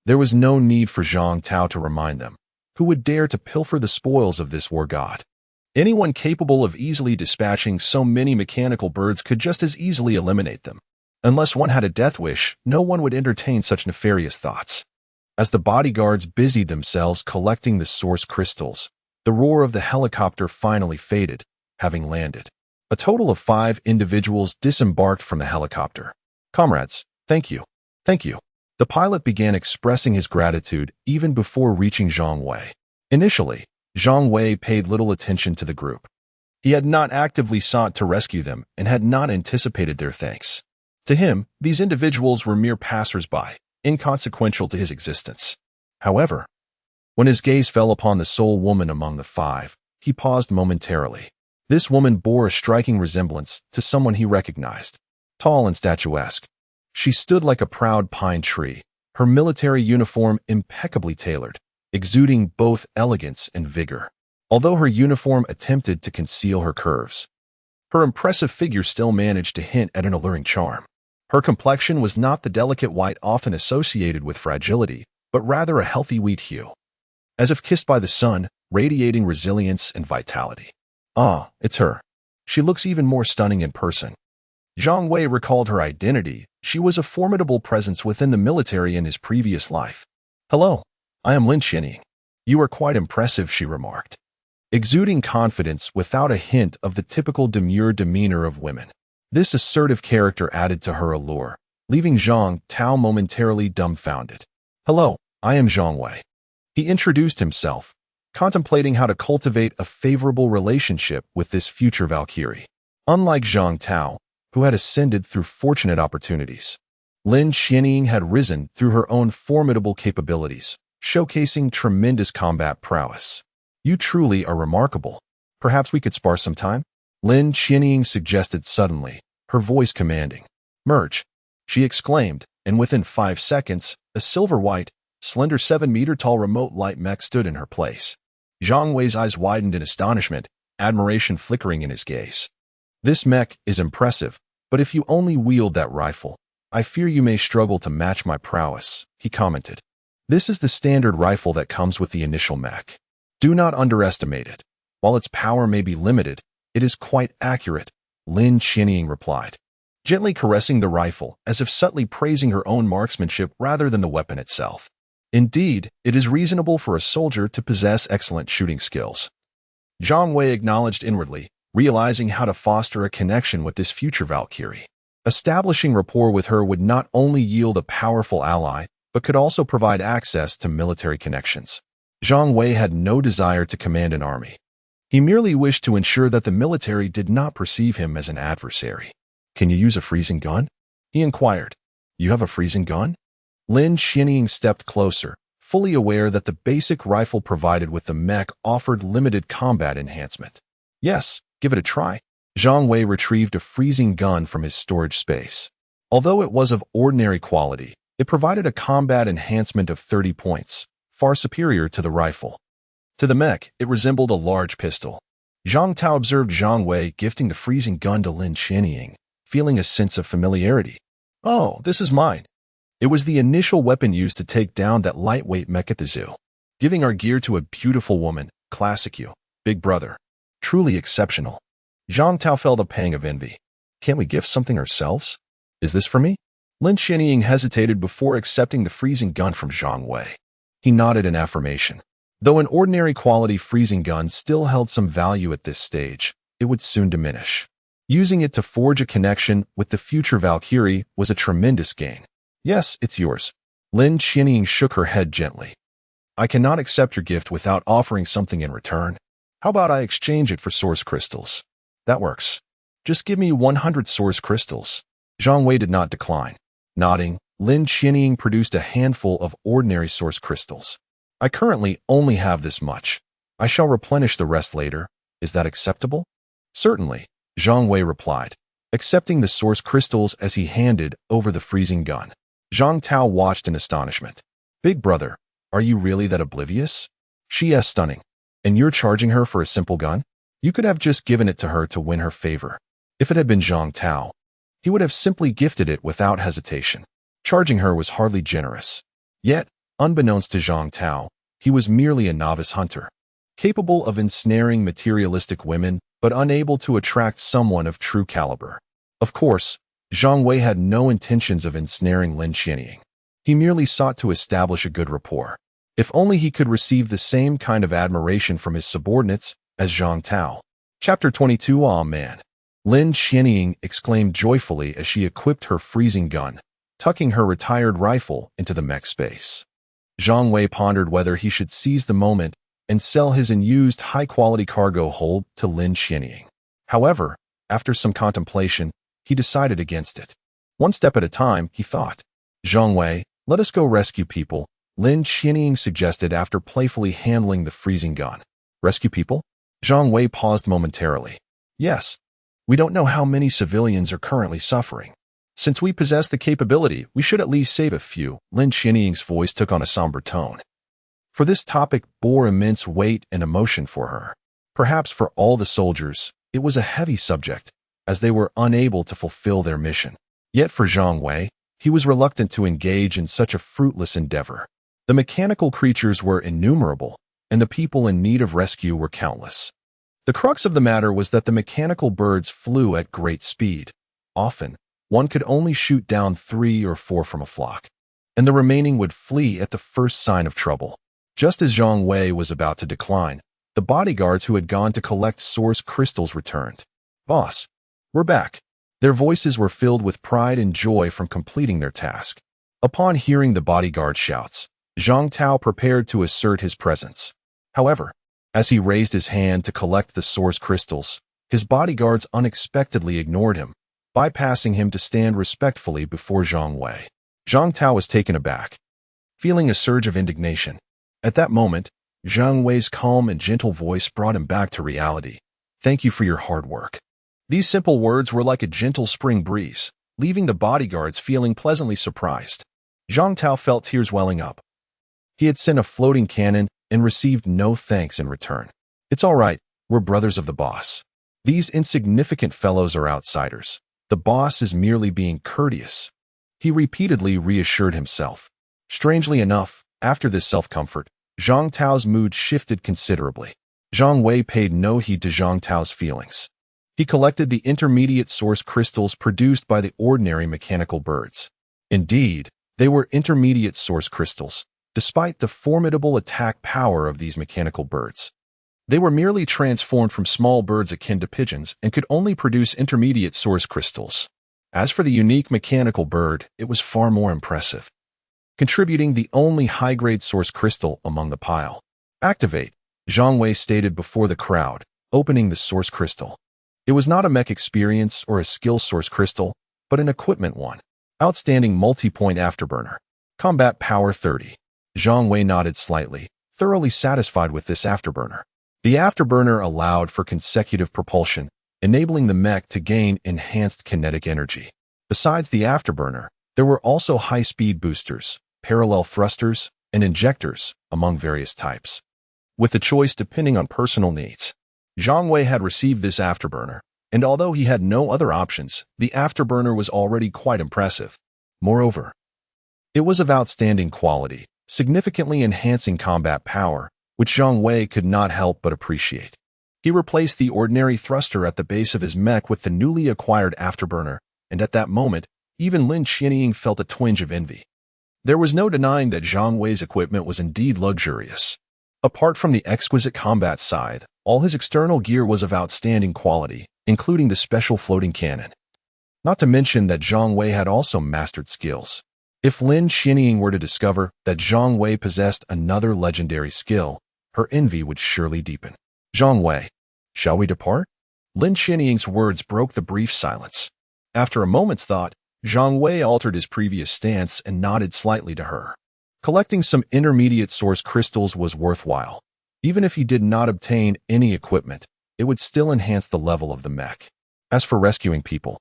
there was no need for Zhang Tao to remind them. Who would dare to pilfer the spoils of this war god? Anyone capable of easily dispatching so many mechanical birds could just as easily eliminate them. Unless one had a death wish, no one would entertain such nefarious thoughts. As the bodyguards busied themselves collecting the source crystals, the roar of the helicopter finally faded, having landed. A total of 5 individuals disembarked from the helicopter. Comrades, thank you. Thank you. The pilot began expressing his gratitude even before reaching Zhang Wei. Initially, Zhang Wei paid little attention to the group. He had not actively sought to rescue them and had not anticipated their thanks. To him, these individuals were mere passers-by, inconsequential to his existence. However, when his gaze fell upon the sole woman among the 5, he paused momentarily. This woman bore a striking resemblance to someone he recognized. Tall and statuesque, she stood like a proud pine tree, her military uniform impeccably tailored, exuding both elegance and vigor. Although her uniform attempted to conceal her curves, her impressive figure still managed to hint at an alluring charm. Her complexion was not the delicate white often associated with fragility, but rather a healthy wheat hue. As if kissed by the sun, radiating resilience and vitality. Ah, it's her. She looks even more stunning in person. Zhang Wei recalled her identity. She was a formidable presence within the military in his previous life. Hello, I am Lin Xianying. You are quite impressive, she remarked, exuding confidence without a hint of the typical demure demeanor of women. This assertive character added to her allure, leaving Zhang Tao momentarily dumbfounded. Hello, I am Zhang Wei. He introduced himself, contemplating how to cultivate a favorable relationship with this future Valkyrie. Unlike Zhang Tao, who had ascended through fortunate opportunities, Lin Xianying had risen through her own formidable capabilities, showcasing tremendous combat prowess. You truly are remarkable. Perhaps we could spar some time? Lin Xianying suggested suddenly, her voice commanding. Merge, she exclaimed, and within 5 seconds, a silver-white, slender 7-meter-tall remote light mech stood in her place. Zhang Wei's eyes widened in astonishment, admiration flickering in his gaze. This mech is impressive, but if you only wield that rifle, I fear you may struggle to match my prowess, he commented. This is the standard rifle that comes with the initial mech. Do not underestimate it. While its power may be limited, it is quite accurate, Lin Xianying replied, gently caressing the rifle as if subtly praising her own marksmanship rather than the weapon itself. Indeed, it is reasonable for a soldier to possess excellent shooting skills. Zhang Wei acknowledged inwardly, realizing how to foster a connection with this future Valkyrie. Establishing rapport with her would not only yield a powerful ally, but could also provide access to military connections. Zhang Wei had no desire to command an army. He merely wished to ensure that the military did not perceive him as an adversary. Can you use a freezing gun? He inquired. You have a freezing gun? Lin Xianying stepped closer, fully aware that the basic rifle provided with the mech offered limited combat enhancement. Yes, give it a try. Zhang Wei retrieved a freezing gun from his storage space. Although it was of ordinary quality, it provided a combat enhancement of 30 points, far superior to the rifle. To the mech, it resembled a large pistol. Zhang Tao observed Zhang Wei gifting the freezing gun to Lin Qianying, feeling a sense of familiarity. Oh, this is mine. It was the initial weapon used to take down that lightweight mech at the zoo. Giving our gear to a beautiful woman, classic you, big brother. Truly exceptional. Zhang Tao felt a pang of envy. Can't we gift something ourselves? Is this for me? Lin Qianying hesitated before accepting the freezing gun from Zhang Wei. He nodded in affirmation. Though an ordinary quality freezing gun still held some value at this stage, it would soon diminish. Using it to forge a connection with the future Valkyrie was a tremendous gain. Yes, it's yours. Lin Qianying shook her head gently. I cannot accept your gift without offering something in return. How about I exchange it for source crystals? That works. Just give me 100 source crystals. Zhang Wei did not decline. Nodding, Lin Qianying produced a handful of ordinary source crystals. I currently only have this much. I shall replenish the rest later. Is that acceptable? Certainly, Zhang Wei replied, accepting the source crystals as he handed over the freezing gun. Zhang Tao watched in astonishment. Big brother, are you really that oblivious? She is stunning. And you're charging her for a simple gun? You could have just given it to her to win her favor. If it had been Zhang Tao, he would have simply gifted it without hesitation. Charging her was hardly generous. Yet, unbeknownst to Zhang Tao, he was merely a novice hunter, capable of ensnaring materialistic women, but unable to attract someone of true caliber. Of course, Zhang Wei had no intentions of ensnaring Lin Qianying. He merely sought to establish a good rapport. If only he could receive the same kind of admiration from his subordinates as Zhang Tao. Chapter 22. Aw man. Lin Qianying exclaimed joyfully as she equipped her freezing gun, tucking her retired rifle into the mech space. Zhang Wei pondered whether he should seize the moment and sell his unused high-quality cargo hold to Lin Qianying. However, after some contemplation, he decided against it. One step at a time, he thought. Zhang Wei, let us go rescue people, Lin Qianying suggested after playfully handling the freezing gun. Rescue people? Zhang Wei paused momentarily. Yes. We don't know how many civilians are currently suffering. Since we possess the capability, we should at least save a few. Lin Qianying's voice took on a somber tone. For this topic bore immense weight and emotion for her. Perhaps for all the soldiers, it was a heavy subject, as they were unable to fulfill their mission. Yet for Zhang Wei, he was reluctant to engage in such a fruitless endeavor. The mechanical creatures were innumerable, and the people in need of rescue were countless. The crux of the matter was that the mechanical birds flew at great speed. Often, one could only shoot down 3 or 4 from a flock, and the remaining would flee at the first sign of trouble. Just as Zhang Wei was about to decline, the bodyguards who had gone to collect source crystals returned. Boss, we're back. Their voices were filled with pride and joy from completing their task. Upon hearing the bodyguard shouts, Zhang Tao prepared to assert his presence. However, as he raised his hand to collect the source crystals, his bodyguards unexpectedly ignored him, bypassing him to stand respectfully before Zhang Wei. Zhang Tao was taken aback, feeling a surge of indignation. At that moment, Zhang Wei's calm and gentle voice brought him back to reality. Thank you for your hard work. These simple words were like a gentle spring breeze, leaving the bodyguards feeling pleasantly surprised. Zhang Tao felt tears welling up. He had sent a floating cannon and received no thanks in return. It's all right, we're brothers of the boss. These insignificant fellows are outsiders. The boss is merely being courteous. He repeatedly reassured himself. Strangely enough, after this self-comfort, Zhang Tao's mood shifted considerably. Zhang Wei paid no heed to Zhang Tao's feelings. He collected the intermediate source crystals produced by the ordinary mechanical birds. Indeed, they were intermediate source crystals, despite the formidable attack power of these mechanical birds. They were merely transformed from small birds akin to pigeons and could only produce intermediate source crystals. As for the unique mechanical bird, it was far more impressive, contributing the only high-grade source crystal among the pile. Activate, Zhang Wei stated before the crowd, opening the source crystal. It was not a mech experience or a skill source crystal, but an equipment one. Outstanding multi-point afterburner. Combat power 30. Zhang Wei nodded slightly, thoroughly satisfied with this afterburner. The afterburner allowed for consecutive propulsion, enabling the mech to gain enhanced kinetic energy. Besides the afterburner, there were also high-speed boosters, parallel thrusters, and injectors, among various types. With the choice depending on personal needs, Zhang Wei had received this afterburner, and although he had no other options, the afterburner was already quite impressive. Moreover, it was of outstanding quality, significantly enhancing combat power, which Zhang Wei could not help but appreciate. He replaced the ordinary thruster at the base of his mech with the newly acquired afterburner, and at that moment, even Lin Qianying felt a twinge of envy. There was no denying that Zhang Wei's equipment was indeed luxurious. Apart from the exquisite combat scythe, all his external gear was of outstanding quality, including the special floating cannon. Not to mention that Zhang Wei had also mastered skills. If Lin Qianying were to discover that Zhang Wei possessed another legendary skill, her envy would surely deepen. Zhang Wei, shall we depart? Lin Qianying's words broke the brief silence. After a moment's thought, Zhang Wei altered his previous stance and nodded slightly to her. Collecting some intermediate source crystals was worthwhile. Even if he did not obtain any equipment, it would still enhance the level of the mech. As for rescuing people,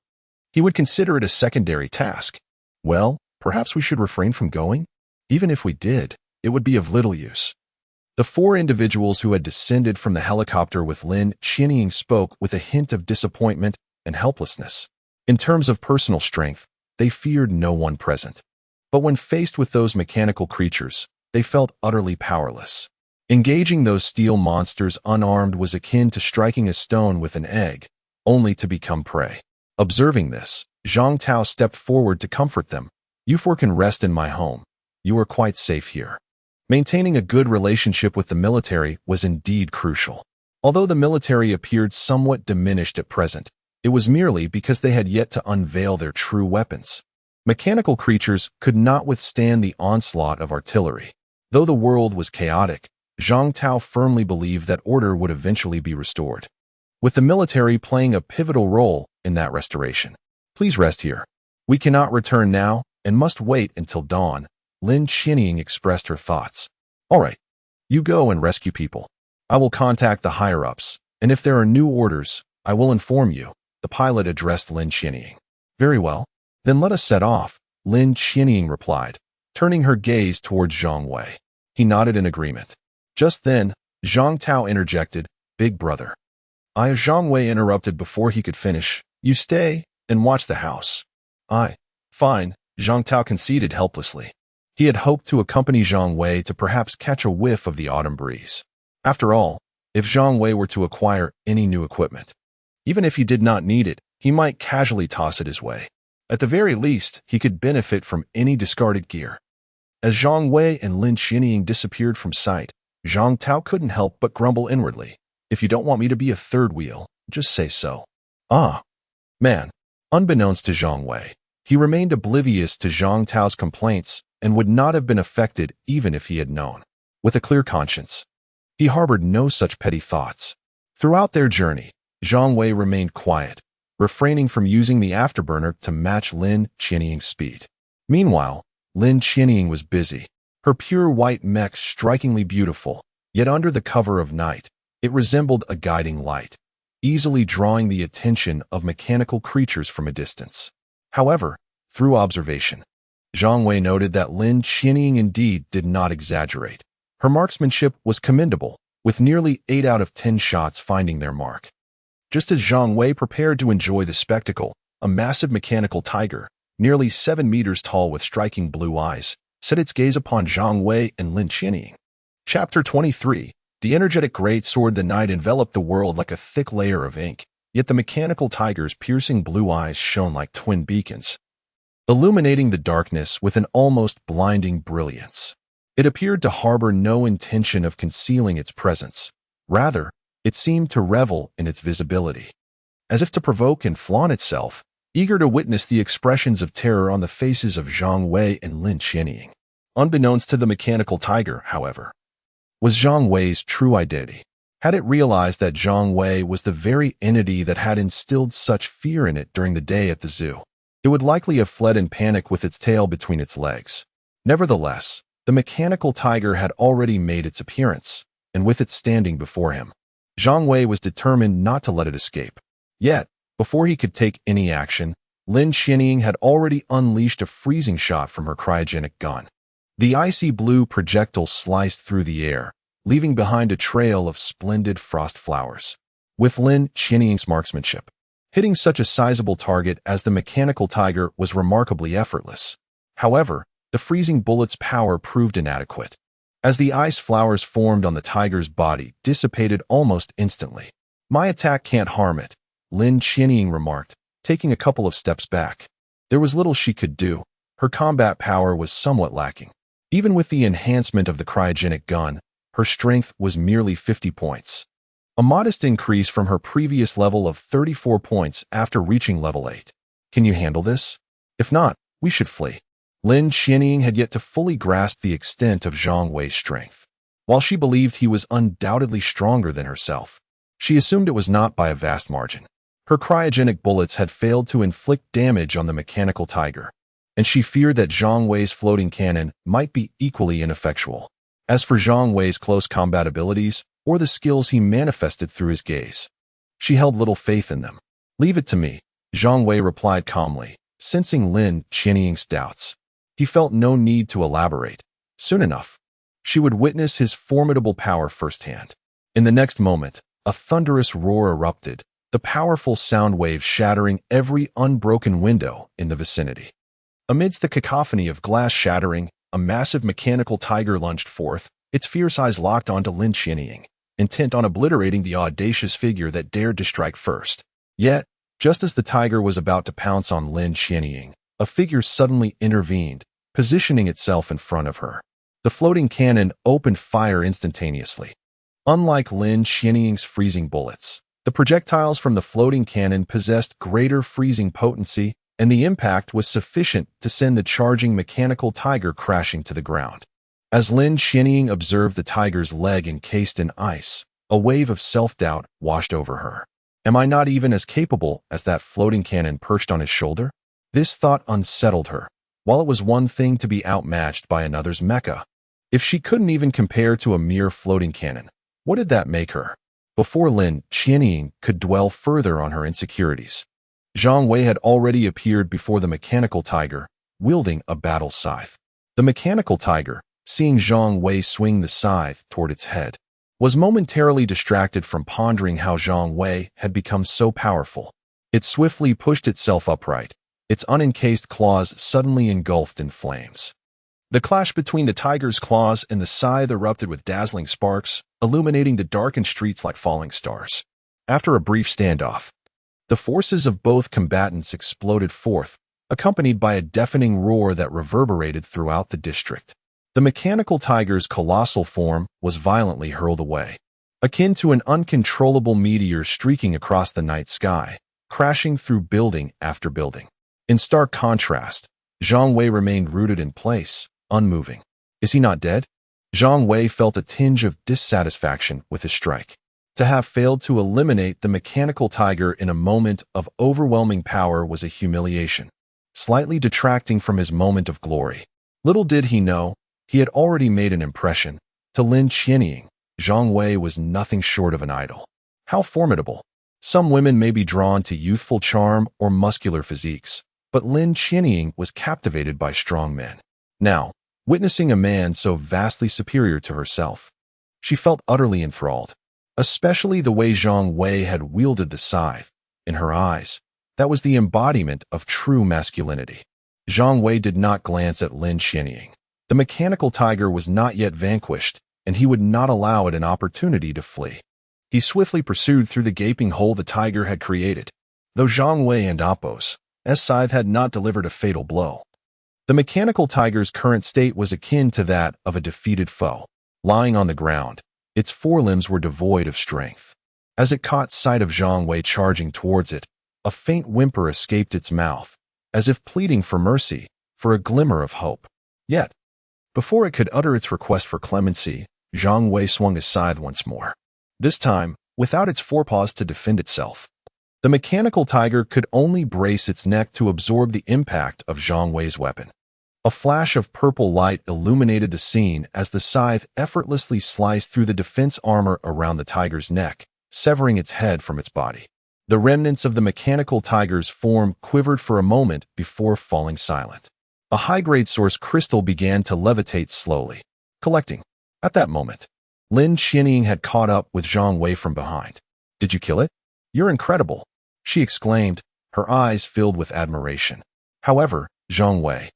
he would consider it a secondary task. Well, perhaps we should refrain from going? Even if we did, it would be of little use. The four individuals who had descended from the helicopter with Lin Qianying spoke with a hint of disappointment and helplessness. In terms of personal strength, they feared no one present. But when faced with those mechanical creatures, they felt utterly powerless. Engaging those steel monsters unarmed was akin to striking a stone with an egg, only to become prey. Observing this, Zhang Tao stepped forward to comfort them. You four can rest in my home. You are quite safe here. Maintaining a good relationship with the military was indeed crucial. Although the military appeared somewhat diminished at present, it was merely because they had yet to unveil their true weapons. Mechanical creatures could not withstand the onslaught of artillery. Though the world was chaotic, Zhang Tao firmly believed that order would eventually be restored, with the military playing a pivotal role in that restoration. Please rest here. We cannot return now and must wait until dawn, Lin Qianying expressed her thoughts. All right, you go and rescue people. I will contact the higher-ups, and if there are new orders, I will inform you, the pilot addressed Lin Qianying. Very well. Then let us set off, Lin Qianying replied, turning her gaze towards Zhang Wei. He nodded in agreement. Just then, Zhang Tao interjected, Big brother. Zhang Wei interrupted before he could finish. You stay and watch the house. Fine, Zhang Tao conceded helplessly. He had hoped to accompany Zhang Wei to perhaps catch a whiff of the autumn breeze. After all, if Zhang Wei were to acquire any new equipment, even if he did not need it, he might casually toss it his way. At the very least, he could benefit from any discarded gear. As Zhang Wei and Lin Qianying disappeared from sight, Zhang Tao couldn't help but grumble inwardly. If you don't want me to be a third wheel, just say so. Man. Unbeknownst to Zhang Wei, he remained oblivious to Zhang Tao's complaints and would not have been affected even if he had known. With a clear conscience, he harbored no such petty thoughts. Throughout their journey, Zhang Wei remained quiet, refraining from using the afterburner to match Lin Qianying's speed. Meanwhile, Lin Qianying was busy, her pure white mech strikingly beautiful, yet under the cover of night, it resembled a guiding light, easily drawing the attention of mechanical creatures from a distance. However, through observation, Zhang Wei noted that Lin Qianying indeed did not exaggerate. Her marksmanship was commendable, with nearly 8 out of 10 shots finding their mark. Just as Zhang Wei prepared to enjoy the spectacle, a massive mechanical tiger, nearly 7 meters tall with striking blue eyes, set its gaze upon Zhang Wei and Lin Qianying. Chapter 23. The energetic greatsword. The night enveloped the world like a thick layer of ink, yet the mechanical tiger's piercing blue eyes shone like twin beacons, illuminating the darkness with an almost blinding brilliance. It appeared to harbor no intention of concealing its presence. Rather, it seemed to revel in its visibility, as if to provoke and flaunt itself, eager to witness the expressions of terror on the faces of Zhang Wei and Lin Qianying. Unbeknownst to the mechanical tiger, however, was Zhang Wei's true identity. Had it realized that Zhang Wei was the very entity that had instilled such fear in it during the day at the zoo, it would likely have fled in panic with its tail between its legs. Nevertheless, The mechanical tiger had already made its appearance, and with it standing before him, Zhang Wei was determined not to let it escape. Yet, before he could take any action, Lin Qianying had already unleashed a freezing shot from her cryogenic gun. The icy blue projectile sliced through the air, leaving behind a trail of splendid frost flowers. With Lin Qianying's marksmanship, hitting such a sizable target as the mechanical tiger was remarkably effortless. However, the freezing bullet's power proved inadequate, as the ice flowers formed on the tiger's body dissipated almost instantly. "My attack can't harm it," Lin Qianying remarked, taking a couple of steps back. There was little she could do. Her combat power was somewhat lacking. Even with the enhancement of the cryogenic gun, her strength was merely 50 points. A modest increase from her previous level of 34 points after reaching level 8. "Can you handle this? If not, we should flee." Lin Qianying had yet to fully grasp the extent of Zhang Wei's strength. While she believed he was undoubtedly stronger than herself, she assumed it was not by a vast margin. Her cryogenic bullets had failed to inflict damage on the mechanical tiger, and she feared that Zhang Wei's floating cannon might be equally ineffectual. As for Zhang Wei's close combat abilities, or the skills he manifested through his gaze, she held little faith in them. "Leave it to me," Zhang Wei replied calmly, sensing Lin Qianying's doubts. He felt no need to elaborate. Soon enough, she would witness his formidable power firsthand. In the next moment, a thunderous roar erupted, the powerful sound wave shattering every unbroken window in the vicinity. Amidst the cacophony of glass shattering, a massive mechanical tiger lunged forth, its fierce eyes locked onto Lin Qianying, intent on obliterating the audacious figure that dared to strike first. Yet, just as the tiger was about to pounce on Lin Qianying, a figure suddenly intervened, positioning itself in front of her. The floating cannon opened fire instantaneously. Unlike Lin Qianying's freezing bullets, the projectiles from the floating cannon possessed greater freezing potency, and the impact was sufficient to send the charging mechanical tiger crashing to the ground. As Lin Qianying observed the tiger's leg encased in ice, a wave of self-doubt washed over her. "Am I not even as capable as that floating cannon perched on his shoulder?" This thought unsettled her. While it was one thing to be outmatched by another's mecha, if she couldn't even compare to a mere floating cannon, what did that make her? Before Lin Qianying could dwell further on her insecurities, Zhang Wei had already appeared before the mechanical tiger, wielding a battle scythe. The mechanical tiger, seeing Zhang Wei swing the scythe toward its head, was momentarily distracted from pondering how Zhang Wei had become so powerful. It swiftly pushed itself upright, its unencased claws suddenly engulfed in flames. The clash between the tiger's claws and the scythe erupted with dazzling sparks, illuminating the darkened streets like falling stars. After a brief standoff, the forces of both combatants exploded forth, accompanied by a deafening roar that reverberated throughout the district. The mechanical tiger's colossal form was violently hurled away, akin to an uncontrollable meteor streaking across the night sky, crashing through building after building. In stark contrast, Zhang Wei remained rooted in place, unmoving. Is he not dead? Zhang Wei felt a tinge of dissatisfaction with his strike. To have failed to eliminate the mechanical tiger in a moment of overwhelming power was a humiliation, slightly detracting from his moment of glory. Little did he know, he had already made an impression. To Lin Qianying, Zhang Wei was nothing short of an idol. How formidable! Some women may be drawn to youthful charm or muscular physiques, but Lin Qianying was captivated by strong men. Now, witnessing a man so vastly superior to herself, she felt utterly enthralled. Especially the way Zhang Wei had wielded the scythe. In her eyes, that was the embodiment of true masculinity. Zhang Wei did not glance at Lin Qianying. The mechanical tiger was not yet vanquished, and he would not allow it an opportunity to flee. He swiftly pursued through the gaping hole the tiger had created. Though Zhang Wei and Apos' scythe had not delivered a fatal blow, the mechanical tiger's current state was akin to that of a defeated foe. Lying on the ground, its forelimbs were devoid of strength. As it caught sight of Zhang Wei charging towards it, a faint whimper escaped its mouth, as if pleading for mercy, for a glimmer of hope. Yet, before it could utter its request for clemency, Zhang Wei swung his scythe once more. This time, without its forepaws to defend itself. The mechanical tiger could only brace its neck to absorb the impact of Zhang Wei's weapon. A flash of purple light illuminated the scene as the scythe effortlessly sliced through the defense armor around the tiger's neck, severing its head from its body. The remnants of the mechanical tiger's form quivered for a moment before falling silent. A high-grade source crystal began to levitate slowly, collecting. At that moment, Lin Qianying had caught up with Zhang Wei from behind. "Did you kill it? You're incredible," she exclaimed, her eyes filled with admiration. However, Zhang Wei,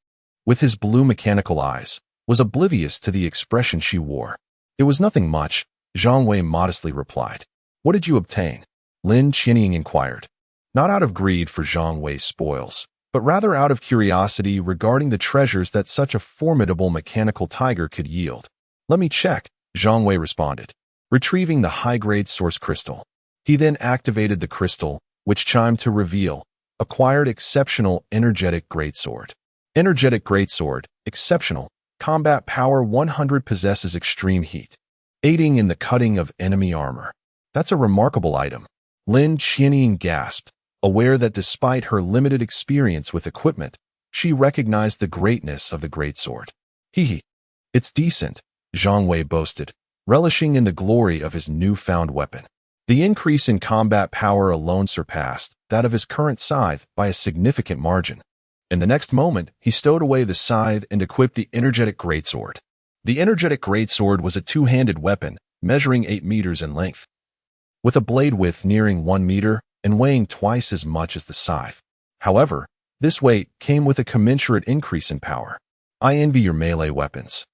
with his blue mechanical eyes, was oblivious to the expression she wore. "It was nothing much," Zhang Wei modestly replied. "What did you obtain?" Lin Qianying inquired, not out of greed for Zhang Wei's spoils, but rather out of curiosity regarding the treasures that such a formidable mechanical tiger could yield. "Let me check," Zhang Wei responded, retrieving the high-grade source crystal. He then activated the crystal, which chimed to reveal, acquired exceptional energetic greatsword. Energetic greatsword, exceptional, combat power 100 possesses extreme heat, aiding in the cutting of enemy armor. "That's a remarkable item," Lin Qianying gasped, aware that despite her limited experience with equipment, she recognized the greatness of the greatsword. "Hee. It's decent," Zhang Wei boasted, relishing in the glory of his newfound weapon. The increase in combat power alone surpassed that of his current scythe by a significant margin. In the next moment, he stowed away the scythe and equipped the energetic greatsword. The energetic greatsword was a two-handed weapon, measuring 8 meters in length, with a blade width nearing 1 meter and weighing twice as much as the scythe. However, this weight came with a commensurate increase in power. "I envy your melee weapons.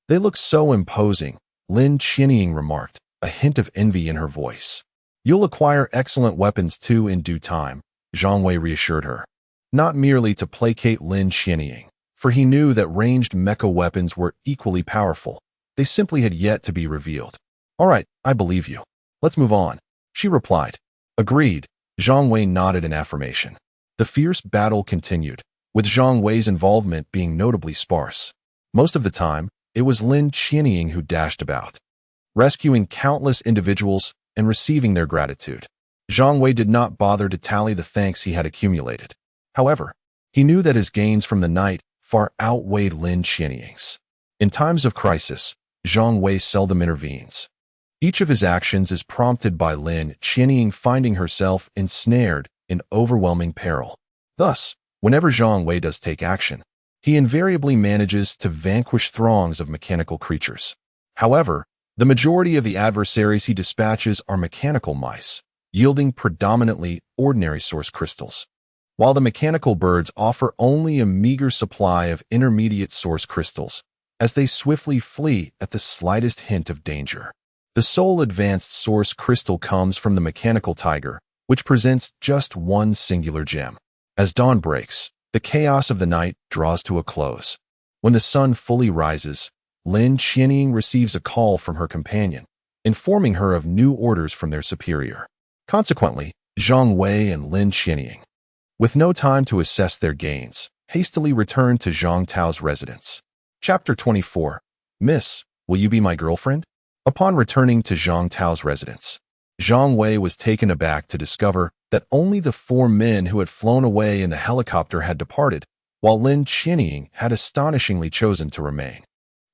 They look so imposing," Lin Qianying remarked, a hint of envy in her voice. "You'll acquire excellent weapons too in due time," Zhang Wei reassured her, not merely to placate Lin Qianying, for he knew that ranged mecha weapons were equally powerful. They simply had yet to be revealed. "All right, I believe you. Let's move on," she replied. "Agreed," Zhang Wei nodded in affirmation. The fierce battle continued, with Zhang Wei's involvement being notably sparse. Most of the time, it was Lin Qianying who dashed about, rescuing countless individuals and receiving their gratitude. Zhang Wei did not bother to tally the thanks he had accumulated. However, he knew that his gains from the night far outweighed Lin Qianying's. In times of crisis, Zhang Wei seldom intervenes. Each of his actions is prompted by Lin Qianying finding herself ensnared in overwhelming peril. Thus, whenever Zhang Wei does take action, he invariably manages to vanquish throngs of mechanical creatures. However, the majority of the adversaries he dispatches are mechanical mice, yielding predominantly ordinary source crystals, while the mechanical birds offer only a meager supply of intermediate source crystals, as they swiftly flee at the slightest hint of danger. The sole advanced source crystal comes from the mechanical tiger, which presents just one singular gem. As dawn breaks, the chaos of the night draws to a close. When the sun fully rises, Lin Qianying receives a call from her companion, informing her of new orders from their superior. Consequently, Zhang Wei and Lin Qianying, with no time to assess their gains, hastily returned to Zhang Tao's residence. Chapter 24. "Miss, will you be my girlfriend?" Upon returning to Zhang Tao's residence, Zhang Wei was taken aback to discover that only the 4 men who had flown away in the helicopter had departed, while Lin Qianying had astonishingly chosen to remain.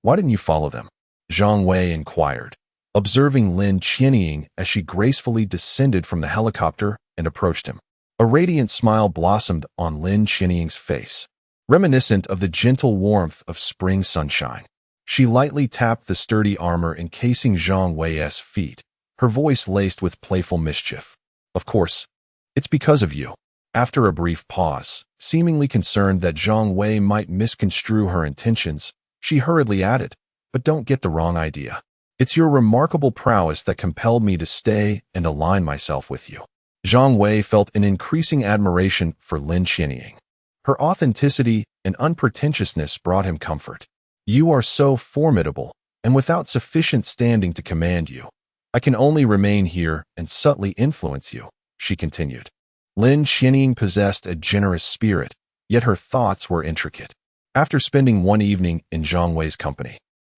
"Why didn't you follow them?" Zhang Wei inquired, observing Lin Qianying as she gracefully descended from the helicopter and approached him. A radiant smile blossomed on Lin Qianying's face, reminiscent of the gentle warmth of spring sunshine. She lightly tapped the sturdy armor encasing Zhang Wei's feet, her voice laced with playful mischief. "Of course, it's because of you." After a brief pause, seemingly concerned that Zhang Wei might misconstrue her intentions, she hurriedly added, "But don't get the wrong idea. It's your remarkable prowess that compelled me to stay and align myself with you." Zhang Wei felt an increasing admiration for Lin Qianying. Her authenticity and unpretentiousness brought him comfort. "You are so formidable, and without sufficient standing to command you, I can only remain here and subtly influence you," she continued. Lin Qianying possessed a generous spirit, yet her thoughts were intricate. After spending one evening in Zhang Wei's company,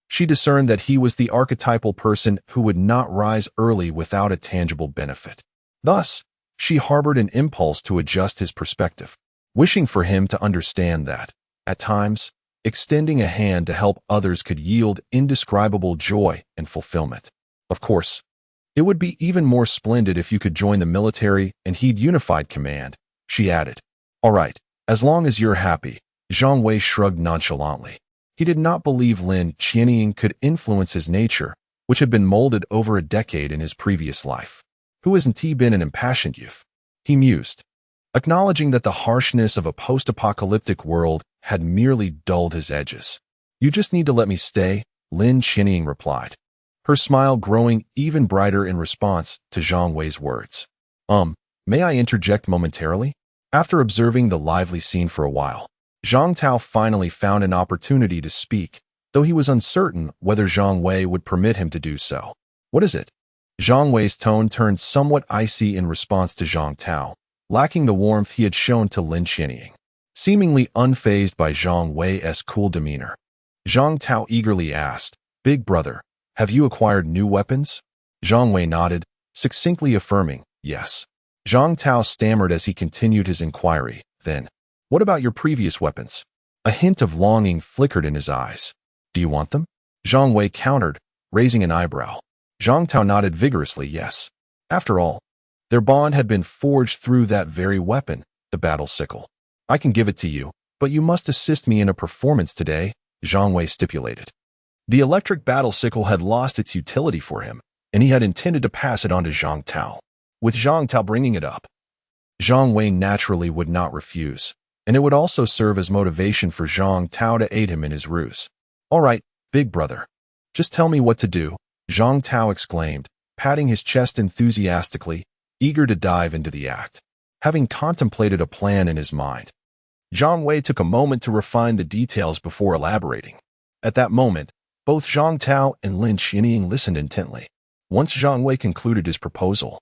she discerned that he was the archetypal person who would not rise early without a tangible benefit. Thus, she harbored an impulse to adjust his perspective, wishing for him to understand that, at times, extending a hand to help others could yield indescribable joy and fulfillment. Of course, it would be even more splendid if you could join the military and heed unified command, she added. All right, as long as you're happy, Zhang Wei shrugged nonchalantly. He did not believe Lin Qianying could influence his nature, which had been molded over a decade in his previous life. Who hasn't he been an impassioned youth? He mused, acknowledging that the harshness of a post-apocalyptic world had merely dulled his edges. You just need to let me stay, Lin Qianying replied, her smile growing even brighter in response to Zhang Wei's words. May I interject momentarily? After observing the lively scene for a while, Zhang Tao finally found an opportunity to speak, though he was uncertain whether Zhang Wei would permit him to do so. What is it? Zhang Wei's tone turned somewhat icy in response to Zhang Tao, lacking the warmth he had shown to Lin Qianying. Seemingly unfazed by Zhang Wei's cool demeanor, Zhang Tao eagerly asked, Big brother, have you acquired new weapons? Zhang Wei nodded, succinctly affirming, yes. Zhang Tao stammered as he continued his inquiry, then, what about your previous weapons? A hint of longing flickered in his eyes. Do you want them? Zhang Wei countered, raising an eyebrow. Zhang Tao nodded vigorously, yes. After all, their bond had been forged through that very weapon, the battle sickle. I can give it to you, but you must assist me in a performance today, Zhang Wei stipulated. The electric battle sickle had lost its utility for him, and he had intended to pass it on to Zhang Tao. With Zhang Tao bringing it up, Zhang Wei naturally would not refuse, and it would also serve as motivation for Zhang Tao to aid him in his ruse. All right, big brother. Just tell me what to do, Zhang Tao exclaimed, patting his chest enthusiastically, eager to dive into the act. Having contemplated a plan in his mind, Zhang Wei took a moment to refine the details before elaborating. At that moment, both Zhang Tao and Lin Qianying listened intently. Once Zhang Wei concluded his proposal,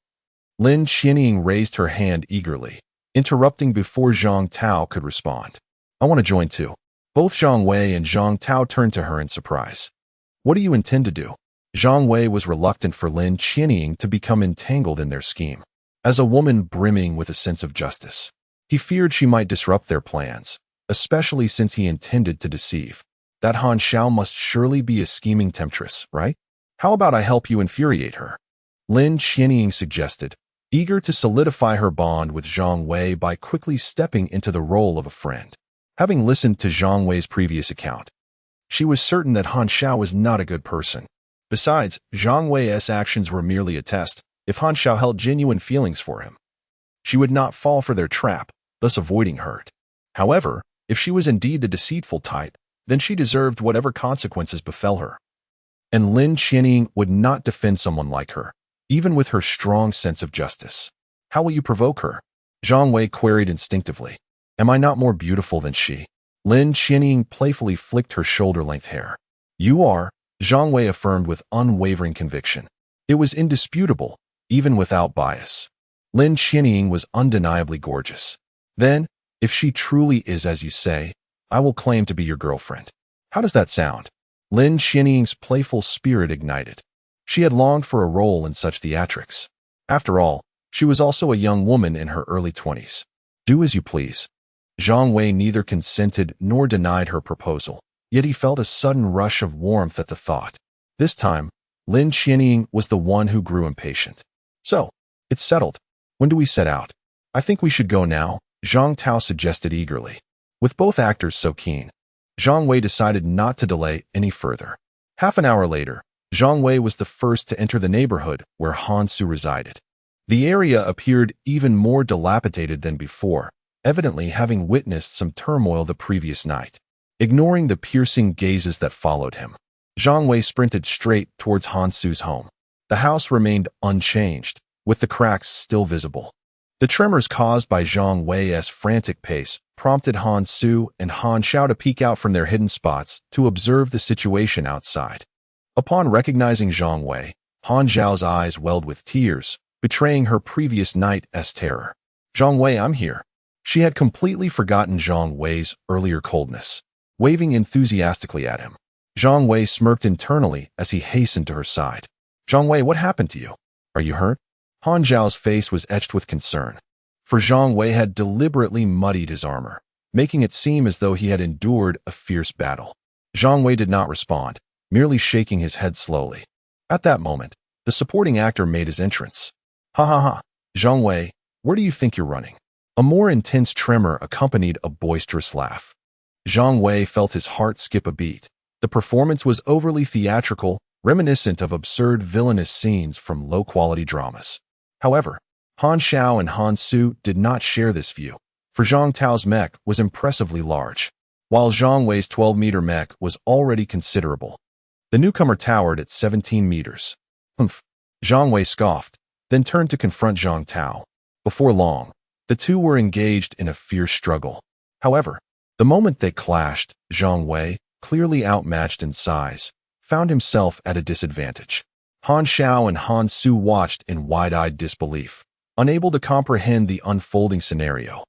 Lin Qianying raised her hand eagerly, interrupting before Zhang Tao could respond. I want to join too. Both Zhang Wei and Zhang Tao turned to her in surprise. What do you intend to do? Zhang Wei was reluctant for Lin Qianying to become entangled in their scheme. As a woman brimming with a sense of justice, he feared she might disrupt their plans, especially since he intended to deceive. That Han Xiao must surely be a scheming temptress, right? How about I help you infuriate her? Lin Qianying suggested, eager to solidify her bond with Zhang Wei by quickly stepping into the role of a friend. Having listened to Zhang Wei's previous account, she was certain that Han Xiao was not a good person. Besides, Zhang Wei's actions were merely a test. If Han Xiao held genuine feelings for him, she would not fall for their trap, thus avoiding hurt. However, if she was indeed the deceitful type, then she deserved whatever consequences befell her. And Lin Qianying would not defend someone like her, even with her strong sense of justice. How will you provoke her? Zhang Wei queried instinctively. Am I not more beautiful than she? Lin Qianying playfully flicked her shoulder-length hair. You are, Zhang Wei affirmed with unwavering conviction. It was indisputable, even without bias. Lin Qianying was undeniably gorgeous. Then, if she truly is as you say, I will claim to be your girlfriend. How does that sound? Lin Qianying's playful spirit ignited. She had longed for a role in such theatrics. After all, she was also a young woman in her early 20s. Do as you please. Zhang Wei neither consented nor denied her proposal, yet he felt a sudden rush of warmth at the thought. This time, Lin Qianying was the one who grew impatient. So, it's settled. When do we set out? I think we should go now, Zhang Tao suggested eagerly. With both actors so keen, Zhang Wei decided not to delay any further. Half an hour later, Zhang Wei was the first to enter the neighborhood where Han Su resided. The area appeared even more dilapidated than before, evidently having witnessed some turmoil the previous night. Ignoring the piercing gazes that followed him, Zhang Wei sprinted straight towards Han Su's home. The house remained unchanged, with the cracks still visible. The tremors caused by Zhang Wei's frantic pace prompted Han Su and Han Xiao to peek out from their hidden spots to observe the situation outside. Upon recognizing Zhang Wei, Han Xiao's eyes welled with tears, betraying her previous night's terror. Zhang Wei, I'm here. She had completely forgotten Zhang Wei's earlier coldness, waving enthusiastically at him. Zhang Wei smirked internally as he hastened to her side. Zhang Wei, what happened to you? Are you hurt? Han Zhao's face was etched with concern, for Zhang Wei had deliberately muddied his armor. making it seem as though he had endured a fierce battle. Zhang Wei did not respond, merely shaking his head slowly. At that moment, the supporting actor made his entrance. Ha ha ha, Zhang Wei, where do you think you're running? A more intense tremor accompanied a boisterous laugh. Zhang Wei felt his heart skip a beat. The performance was overly theatrical, reminiscent of absurd villainous scenes from low-quality dramas. However, Han Xiao and Han Su did not share this view, for Zhang Tao's mech was impressively large, while Zhang Wei's 12-meter mech was already considerable. The newcomer towered at 17 meters. Humph. Zhang Wei scoffed, then turned to confront Zhang Tao. Before long, the two were engaged in a fierce struggle. However, the moment they clashed, Zhang Wei, clearly outmatched in size, found himself at a disadvantage. Han Xiao and Han Su watched in wide-eyed disbelief, unable to comprehend the unfolding scenario.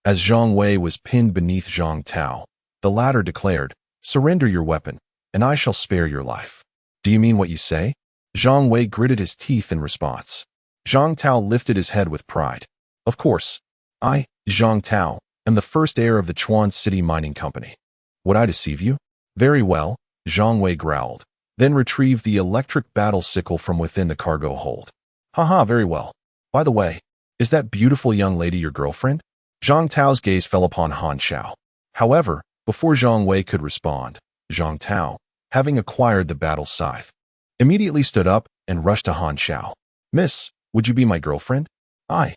As Zhang Wei was pinned beneath Zhang Tao, the latter declared, "Surrender your weapon, and I shall spare your life." "Do you mean what you say?" Zhang Wei gritted his teeth in response. Zhang Tao lifted his head with pride. "Of course. I, Zhang Tao, am the first heir of the Chuan City Mining Company. Would I deceive you?" "Very well," Zhang Wei growled, then retrieved the electric battle sickle from within the cargo hold. "Haha, very well. By the way, is that beautiful young lady your girlfriend?" Zhang Tao's gaze fell upon Han Xiao. However, before Zhang Wei could respond, Zhang Tao, having acquired the battle scythe, immediately stood up and rushed to Han Xiao. "Miss, would you be my girlfriend?" "I."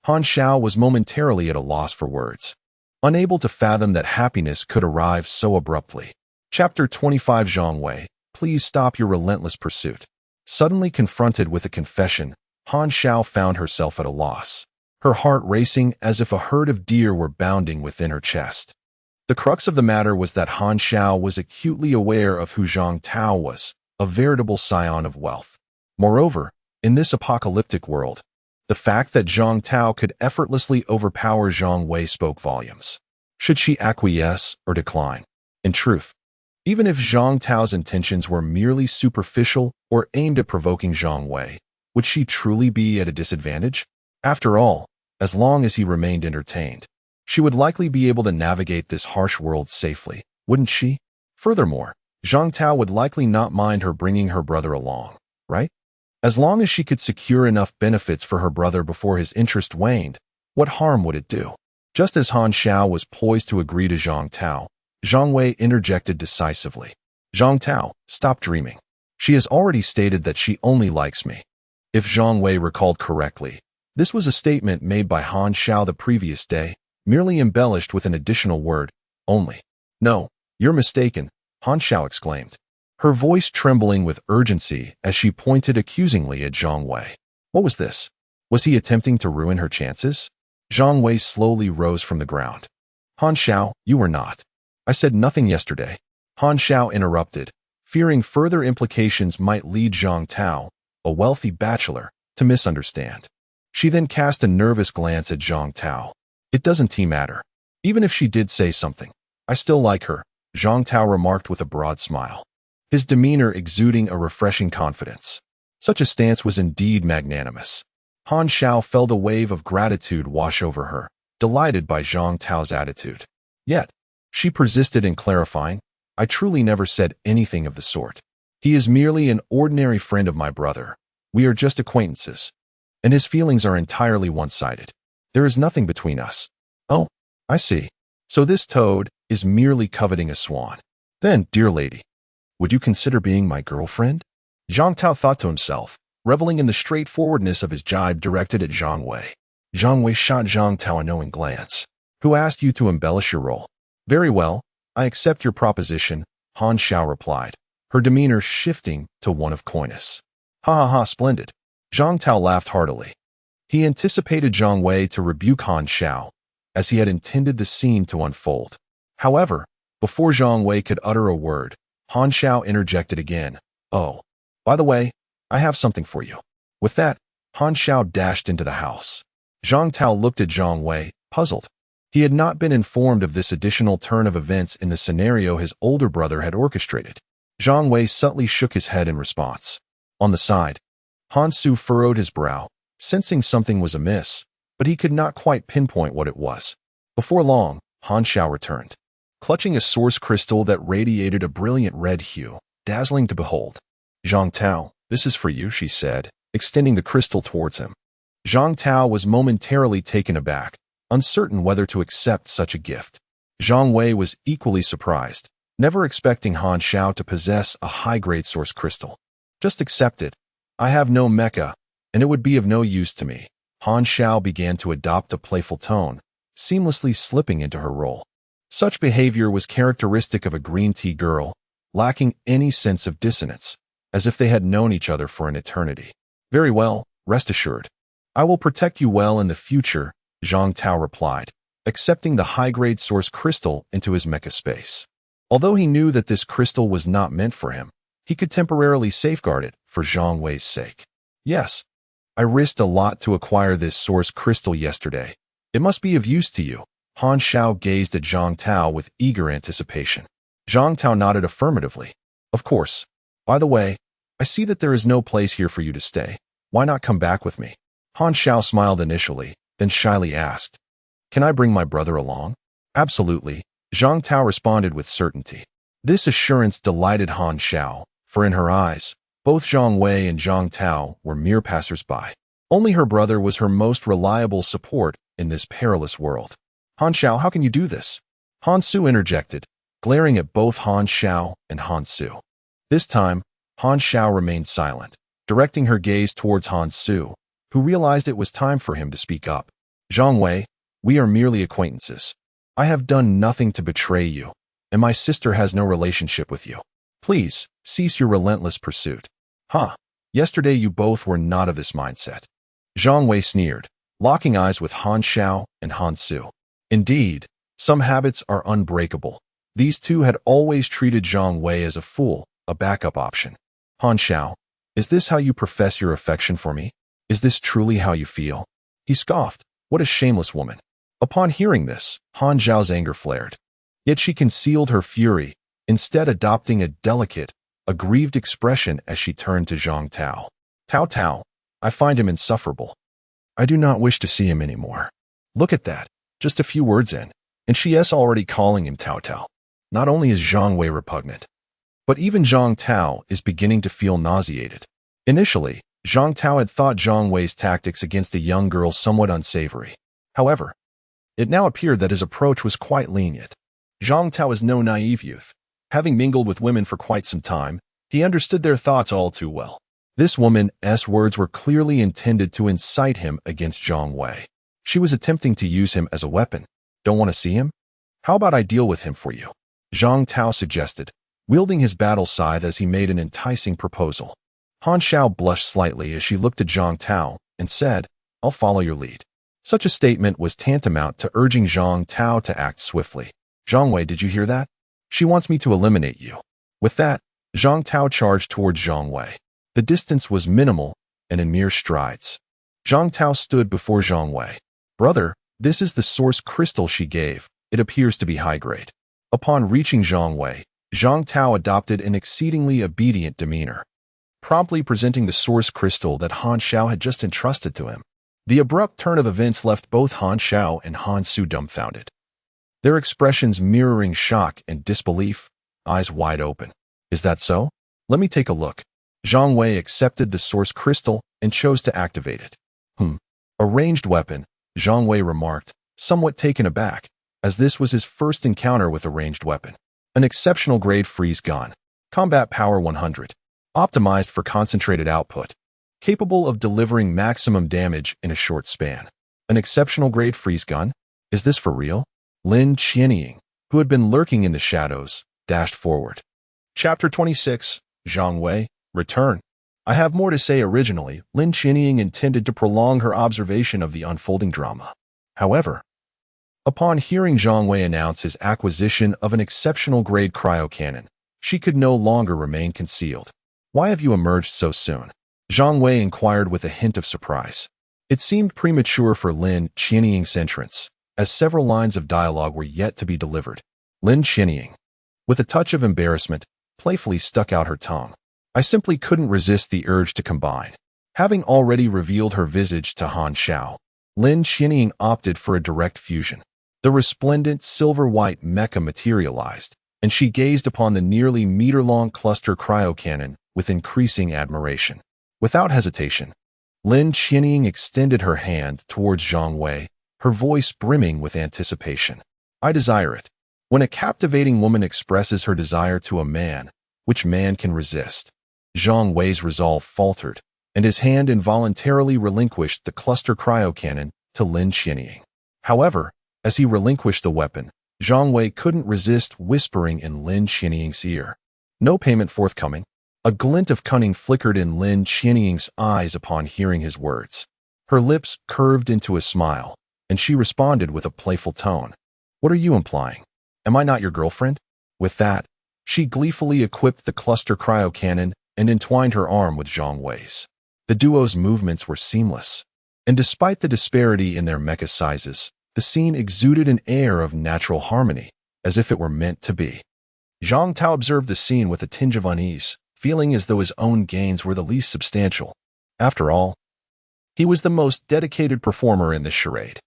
Han Xiao was momentarily at a loss for words, unable to fathom that happiness could arrive so abruptly. Chapter 25. Zhang Wei, please stop your relentless pursuit. Suddenly confronted with a confession, Han Xiao found herself at a loss, her heart racing as if a herd of deer were bounding within her chest. The crux of the matter was that Han Xiao was acutely aware of who Zhang Tao was, a veritable scion of wealth. Moreover, in this apocalyptic world, the fact that Zhang Tao could effortlessly overpower Zhang Wei spoke volumes. Should she acquiesce or decline? In truth, even if Zhang Tao's intentions were merely superficial or aimed at provoking Zhang Wei, would she truly be at a disadvantage? After all, as long as he remained entertained, she would likely be able to navigate this harsh world safely, wouldn't she? Furthermore, Zhang Tao would likely not mind her bringing her brother along, right? As long as she could secure enough benefits for her brother before his interest waned, what harm would it do? Just as Han Xiao was poised to agree to Zhang Tao, Zhang Wei interjected decisively. "Zhang Tao, stop dreaming. She has already stated that she only likes me." If Zhang Wei recalled correctly, this was a statement made by Han Xiao the previous day, merely embellished with an additional word, only. "No, you're mistaken," Han Xiao exclaimed, her voice trembling with urgency as she pointed accusingly at Zhang Wei. What was this? Was he attempting to ruin her chances? Zhang Wei slowly rose from the ground. "Han Xiao, you were not. I said nothing yesterday." Han Xiao interrupted, fearing further implications might lead Zhang Tao, a wealthy bachelor, to misunderstand. She then cast a nervous glance at Zhang Tao. "It doesn't matter. Even if she did say something, I still like her," Zhang Tao remarked with a broad smile, his demeanor exuding a refreshing confidence. Such a stance was indeed magnanimous. Han Xiao felt a wave of gratitude wash over her, delighted by Zhang Tao's attitude. Yet, she persisted in clarifying, "I truly never said anything of the sort. He is merely an ordinary friend of my brother. We are just acquaintances. And his feelings are entirely one-sided. There is nothing between us." "Oh, I see. So this toad is merely coveting a swan. Then, dear lady, would you consider being my girlfriend?" Zhang Tao thought to himself, reveling in the straightforwardness of his jibe directed at Zhang Wei. Zhang Wei shot Zhang Tao a knowing glance. "Who asked you to embellish your role?" "Very well, I accept your proposition," Han Xiao replied, her demeanor shifting to one of coyness. "Ha ha ha, splendid." Zhang Tao laughed heartily. He anticipated Zhang Wei to rebuke Han Xiao, as he had intended the scene to unfold. However, before Zhang Wei could utter a word, Han Xiao interjected again. "Oh, by the way, I have something for you." With that, Han Xiao dashed into the house. Zhang Tao looked at Zhang Wei, puzzled. He had not been informed of this additional turn of events in the scenario his older brother had orchestrated. Zhang Wei subtly shook his head in response. On the side, Han Su furrowed his brow, sensing something was amiss, but he could not quite pinpoint what it was. Before long, Han Xiao returned, clutching a source crystal that radiated a brilliant red hue, dazzling to behold. Zhang Tao, this is for you, she said, extending the crystal towards him. Zhang Tao was momentarily taken aback, uncertain whether to accept such a gift. Zhang Wei was equally surprised, never expecting Han Xiao to possess a high-grade source crystal. Just accept it. I have no mecha, and it would be of no use to me. Han Xiao began to adopt a playful tone, seamlessly slipping into her role. Such behavior was characteristic of a green tea girl, lacking any sense of dissonance, as if they had known each other for an eternity. Very well, rest assured. I will protect you well in the future, Zhang Tao replied, accepting the high-grade source crystal into his mecha space. Although he knew that this crystal was not meant for him, he could temporarily safeguard it for Zhang Wei's sake. Yes, I risked a lot to acquire this source crystal yesterday. It must be of use to you. Han Xiao gazed at Zhang Tao with eager anticipation. Zhang Tao nodded affirmatively. Of course. By the way, I see that there is no place here for you to stay. Why not come back with me? Han Xiao smiled initially, then shyly asked, Can I bring my brother along? Absolutely, Zhang Tao responded with certainty. This assurance delighted Han Xiao, for in her eyes, both Zhang Wei and Zhang Tao were mere passers-by. Only her brother was her most reliable support in this perilous world. Han Xiao, how can you do this? Han Su interjected, glaring at both Han Xiao and Han Su. This time, Han Xiao remained silent, directing her gaze towards Han Su, who realized it was time for him to speak up. Zhang Wei, we are merely acquaintances. I have done nothing to betray you, and my sister has no relationship with you. Please, cease your relentless pursuit. Yesterday you both were not of this mindset. Zhang Wei sneered, locking eyes with Han Xiao and Han Su. Indeed, some habits are unbreakable. These two had always treated Zhang Wei as a fool, a backup option. Han Xiao, is this how you profess your affection for me? Is this truly how you feel? He scoffed. What a shameless woman. Upon hearing this, Han Xiao's anger flared. Yet she concealed her fury, instead adopting a delicate, aggrieved expression as she turned to Zhang Tao. Tao, I find him insufferable. I do not wish to see him anymore. Look at that, just a few words in, and she is already calling him Tao. Not only is Zhang Wei repugnant, but even Zhang Tao is beginning to feel nauseated. Initially, Zhang Tao had thought Zhang Wei's tactics against a young girl somewhat unsavory. However, it now appeared that his approach was quite lenient. Zhang Tao is no naive youth. Having mingled with women for quite some time, he understood their thoughts all too well. This woman's words were clearly intended to incite him against Zhang Wei. She was attempting to use him as a weapon. Don't want to see him? How about I deal with him for you? Zhang Tao suggested, wielding his battle scythe as he made an enticing proposal. Han Xiao blushed slightly as she looked at Zhang Tao and said, I'll follow your lead. Such a statement was tantamount to urging Zhang Tao to act swiftly. Zhang Wei, did you hear that? She wants me to eliminate you. With that, Zhang Tao charged towards Zhang Wei. The distance was minimal and in mere strides. Zhang Tao stood before Zhang Wei. Brother, this is the source crystal she gave. It appears to be high grade. Upon reaching Zhang Wei, Zhang Tao adopted an exceedingly obedient demeanor, promptly presenting the source crystal that Han Xiao had just entrusted to him. The abrupt turn of events left both Han Xiao and Han Su dumbfounded, their expressions mirroring shock and disbelief, eyes wide open. Is that so? Let me take a look. Zhang Wei accepted the source crystal and chose to activate it. A ranged weapon, Zhang Wei remarked, somewhat taken aback, as this was his first encounter with a ranged weapon. An exceptional grade freeze gun. Combat power 100. Optimized for concentrated output. Capable of delivering maximum damage in a short span. An exceptional grade freeze gun? Is this for real? Lin Qianying, who had been lurking in the shadows, dashed forward. Chapter 26, Zhang Wei, Return. I have more to say. Originally, Lin Qianying intended to prolong her observation of the unfolding drama. However, upon hearing Zhang Wei announce his acquisition of an exceptional grade cryo-cannon, she could no longer remain concealed. Why have you emerged so soon? Zhang Wei inquired with a hint of surprise. It seemed premature for Lin Qianying's entrance, as several lines of dialogue were yet to be delivered. Lin Qianying, with a touch of embarrassment, playfully stuck out her tongue. I simply couldn't resist the urge to combine. Having already revealed her visage to Han Xiao, Lin Qianying opted for a direct fusion. The resplendent silver-white mecha materialized, and she gazed upon the nearly meter-long cluster cryo-cannon with increasing admiration. Without hesitation, Lin Qianying extended her hand towards Zhang Wei, her voice brimming with anticipation. I desire it. When a captivating woman expresses her desire to a man, which man can resist? Zhang Wei's resolve faltered, and his hand involuntarily relinquished the cluster cryo-cannon to Lin Qianying. However, as he relinquished the weapon, Zhang Wei couldn't resist whispering in Lin Qianying's ear. No payment forthcoming. A glint of cunning flickered in Lin Qianying's eyes upon hearing his words. Her lips curved into a smile, and she responded with a playful tone. What are you implying? Am I not your girlfriend? With that, she gleefully equipped the cluster cryo-cannon and entwined her arm with Zhang Wei's. The duo's movements were seamless, and despite the disparity in their mecha sizes, the scene exuded an air of natural harmony, as if it were meant to be. Zhang Tao observed the scene with a tinge of unease, feeling as though his own gains were the least substantial. After all, he was the most dedicated performer in this charade.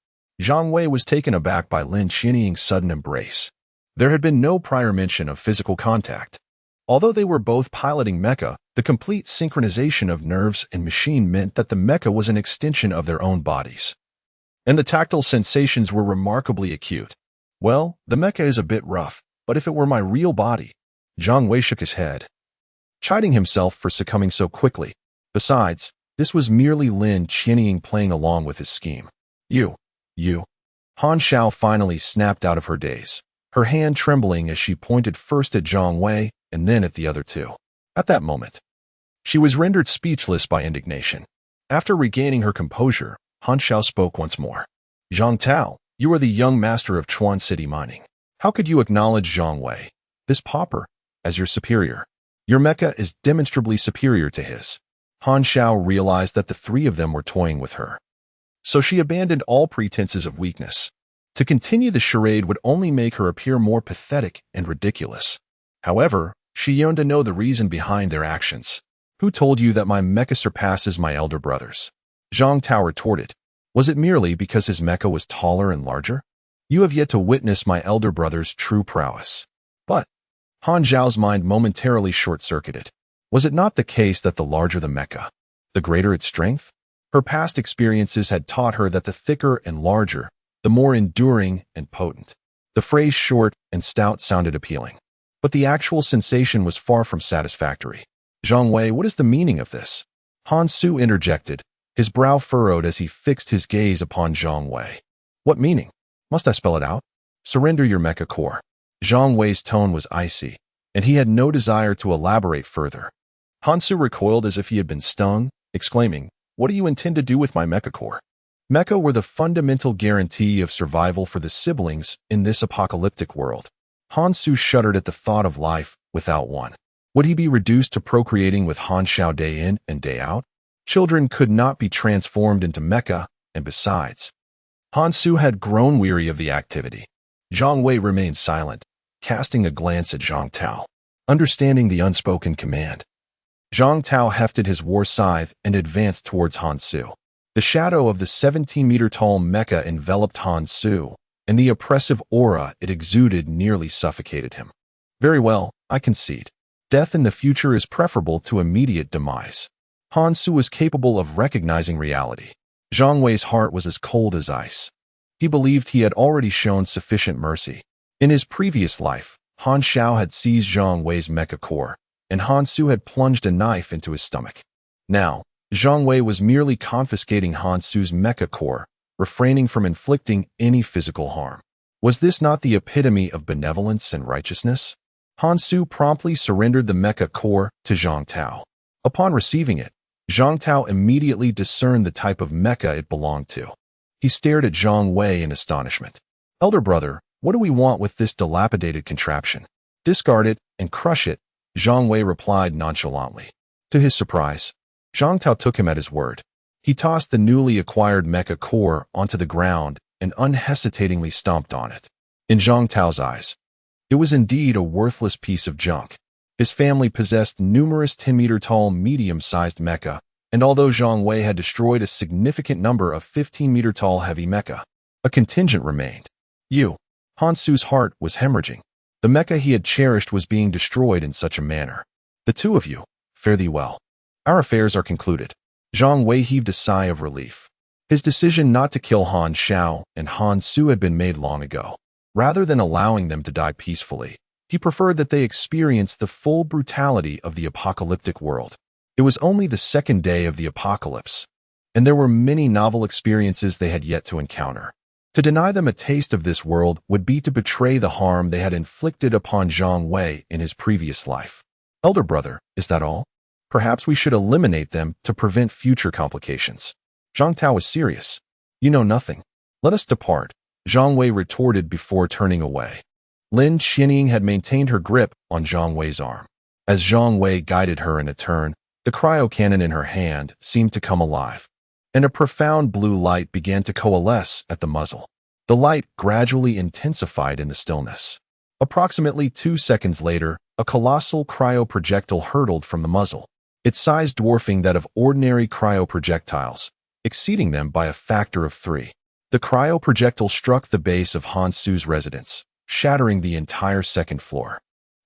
Zhang Wei was taken aback by Lin Qianying's sudden embrace. There had been no prior mention of physical contact. Although they were both piloting mecha, the complete synchronization of nerves and machine meant that the mecha was an extension of their own bodies. And the tactile sensations were remarkably acute. Well, the mecha is a bit rough, but if it were my real body... Zhang Wei shook his head, chiding himself for succumbing so quickly. Besides, this was merely Lin Qianying playing along with his scheme. You. Han Xiao finally snapped out of her daze, her hand trembling as she pointed first at Zhang Wei and then at the other two. At that moment, she was rendered speechless by indignation. After regaining her composure, Han Xiao spoke once more. Zhang Tao, you are the young master of Chuan City mining. How could you acknowledge Zhang Wei, this pauper, as your superior? Your mecha is demonstrably superior to his. Han Xiao realized that the three of them were toying with her. So she abandoned all pretenses of weakness. To continue the charade would only make her appear more pathetic and ridiculous. However, she yearned to know the reason behind their actions. Who told you that my mecha surpasses my elder brother's? Zhang Tao retorted. Was it merely because his mecha was taller and larger? You have yet to witness my elder brother's true prowess. But Han Zhao's mind momentarily short-circuited. Was it not the case that the larger the mecha, the greater its strength? Her past experiences had taught her that the thicker and larger, the more enduring and potent. The phrase short and stout sounded appealing, but the actual sensation was far from satisfactory. Zhang Wei, what is the meaning of this? Han Su interjected, his brow furrowed as he fixed his gaze upon Zhang Wei. What meaning? Must I spell it out? Surrender your mecha core. Zhang Wei's tone was icy, and he had no desire to elaborate further. Han Su recoiled as if he had been stung, exclaiming, What do you intend to do with my mecha core? Mecha were the fundamental guarantee of survival for the siblings in this apocalyptic world. Han Su shuddered at the thought of life without one. Would he be reduced to procreating with Han Xiao day in and day out? Children could not be transformed into mecha, and besides, Han Su had grown weary of the activity. Zhang Wei remained silent, casting a glance at Zhang Tao, understanding the unspoken command. Zhang Tao hefted his war scythe and advanced towards Han Su. The shadow of the 17-meter-tall mecha enveloped Han Su, and the oppressive aura it exuded nearly suffocated him. Very well, I concede. Death in the future is preferable to immediate demise. Han Su was capable of recognizing reality. Zhang Wei's heart was as cold as ice. He believed he had already shown sufficient mercy. In his previous life, Han Xiao had seized Zhang Wei's mecha core, and Han Su had plunged a knife into his stomach. Now, Zhang Wei was merely confiscating Han Su's mecha core, refraining from inflicting any physical harm. Was this not the epitome of benevolence and righteousness? Han Su promptly surrendered the mecha core to Zhang Tao. Upon receiving it, Zhang Tao immediately discerned the type of mecha it belonged to. He stared at Zhang Wei in astonishment. Elder brother, what do we want with this dilapidated contraption? Discard it and crush it, Zhang Wei replied nonchalantly. To his surprise, Zhang Tao took him at his word. He tossed the newly acquired mecha core onto the ground and unhesitatingly stomped on it. In Zhang Tao's eyes, it was indeed a worthless piece of junk. His family possessed numerous 10-meter-tall medium-sized mecha, and although Zhang Wei had destroyed a significant number of 15-meter-tall heavy mecha, a contingent remained. You. Han Su's heart was hemorrhaging. The mecha he had cherished was being destroyed in such a manner. The two of you, fare thee well. Our affairs are concluded. Zhang Wei heaved a sigh of relief. His decision not to kill Han Xiao and Han Su had been made long ago. Rather than allowing them to die peacefully, he preferred that they experience the full brutality of the apocalyptic world. It was only the second day of the apocalypse, and there were many novel experiences they had yet to encounter. To deny them a taste of this world would be to betray the harm they had inflicted upon Zhang Wei in his previous life. Elder brother, is that all? Perhaps we should eliminate them to prevent future complications. Zhang Tao was serious. You know nothing. Let us depart, Zhang Wei retorted before turning away. Lin Qianying had maintained her grip on Zhang Wei's arm. As Zhang Wei guided her in a turn, the cryo-cannon in her hand seemed to come alive, and a profound blue light began to coalesce at the muzzle. The light gradually intensified in the stillness. Approximately 2 seconds later, a colossal cryo-projectile hurtled from the muzzle, its size dwarfing that of ordinary cryo-projectiles, exceeding them by a factor of 3. The cryo-projectile struck the base of Han Su's residence, shattering the entire second floor.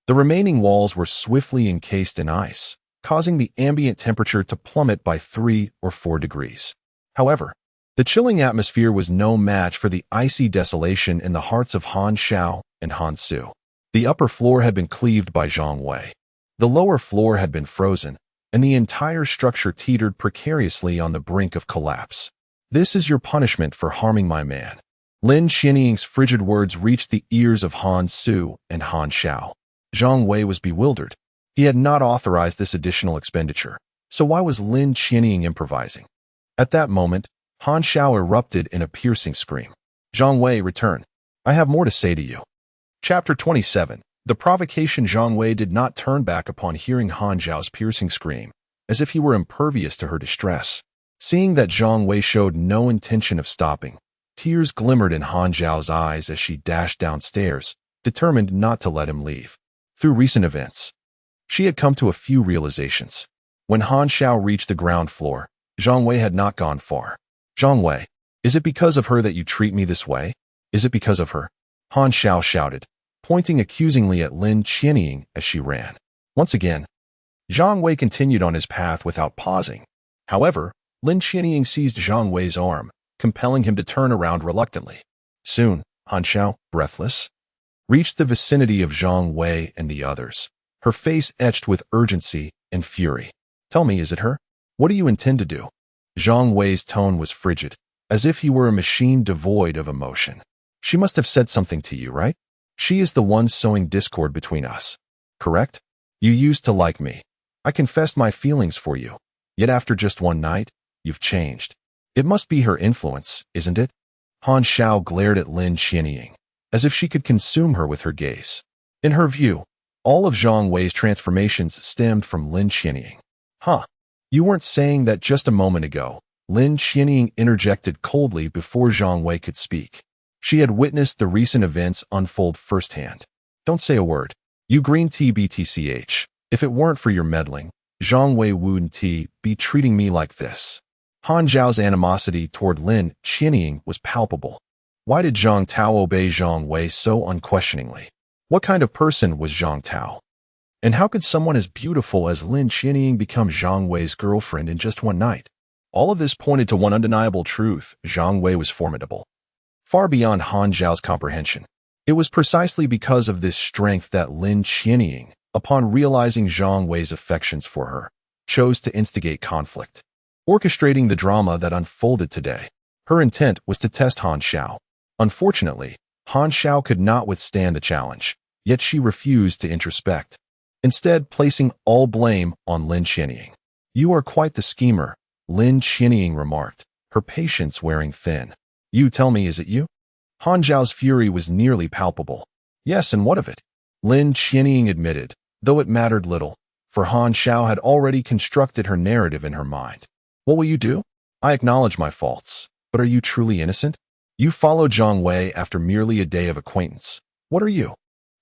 The remaining walls were swiftly encased in ice, causing the ambient temperature to plummet by 3 or 4 degrees. However, the chilling atmosphere was no match for the icy desolation in the hearts of Han Xiao and Han Su. The upper floor had been cleaved by Zhang Wei. The lower floor had been frozen, and the entire structure teetered precariously on the brink of collapse. This is your punishment for harming my man. Lin Qianying's frigid words reached the ears of Han Su and Han Xiao. Zhang Wei was bewildered. He had not authorized this additional expenditure, so why was Lin Qianying improvising? At that moment, Han Xiao erupted in a piercing scream. Zhang Wei, return. I have more to say to you. Chapter 27. The provocation. Zhang Wei did not turn back upon hearing Han Xiao's piercing scream, as if he were impervious to her distress. Seeing that Zhang Wei showed no intention of stopping, tears glimmered in Han Xiao's eyes as she dashed downstairs, determined not to let him leave. Through recent events, she had come to a few realizations. When Han Xiao reached the ground floor, Zhang Wei had not gone far. Zhang Wei, is it because of her that you treat me this way? Is it because of her? Han Xiao shouted, pointing accusingly at Lin Qianying as she ran. Once again, Zhang Wei continued on his path without pausing. However, Lin Qianying seized Zhang Wei's arm, compelling him to turn around reluctantly. Soon, Han Xiao, breathless, reached the vicinity of Zhang Wei and the others, her face etched with urgency and fury. Tell me, is it her? What do you intend to do? Zhang Wei's tone was frigid, as if he were a machine devoid of emotion. She must have said something to you, right? She is the one sowing discord between us. Correct? You used to like me. I confessed my feelings for you. Yet after just one night, you've changed. It must be her influence, isn't it? Han Xiao glared at Lin Qianying, as if she could consume her with her gaze. In her view, all of Zhang Wei's transformations stemmed from Lin Qianying. Huh. You weren't saying that just a moment ago, Lin Qianying interjected coldly before Zhang Wei could speak. She had witnessed the recent events unfold firsthand. Don't say a word. You green tea BTCH. If it weren't for your meddling, Zhang Wei wouldn't be treating me like this. Han Zhao's animosity toward Lin Qianying was palpable. Why did Zhang Tao obey Zhang Wei so unquestioningly? What kind of person was Zhang Tao? And how could someone as beautiful as Lin Qianying become Zhang Wei's girlfriend in just one night? All of this pointed to one undeniable truth: Zhang Wei was formidable, far beyond Han Zhao's comprehension. It was precisely because of this strength that Lin Qianying, upon realizing Zhang Wei's affections for her, chose to instigate conflict, orchestrating the drama that unfolded today. Her intent was to test Han Xiao. Unfortunately, Han Xiao could not withstand the challenge, yet she refused to introspect, instead placing all blame on Lin Qianying. You are quite the schemer, Lin Qianying remarked, her patience wearing thin. You tell me, is it you? Han Zhao's fury was nearly palpable. Yes, and what of it? Lin Qianying admitted, though it mattered little, for Han Xiao had already constructed her narrative in her mind. What will you do? I acknowledge my faults, but are you truly innocent? You followed Zhang Wei after merely a day of acquaintance. What are you?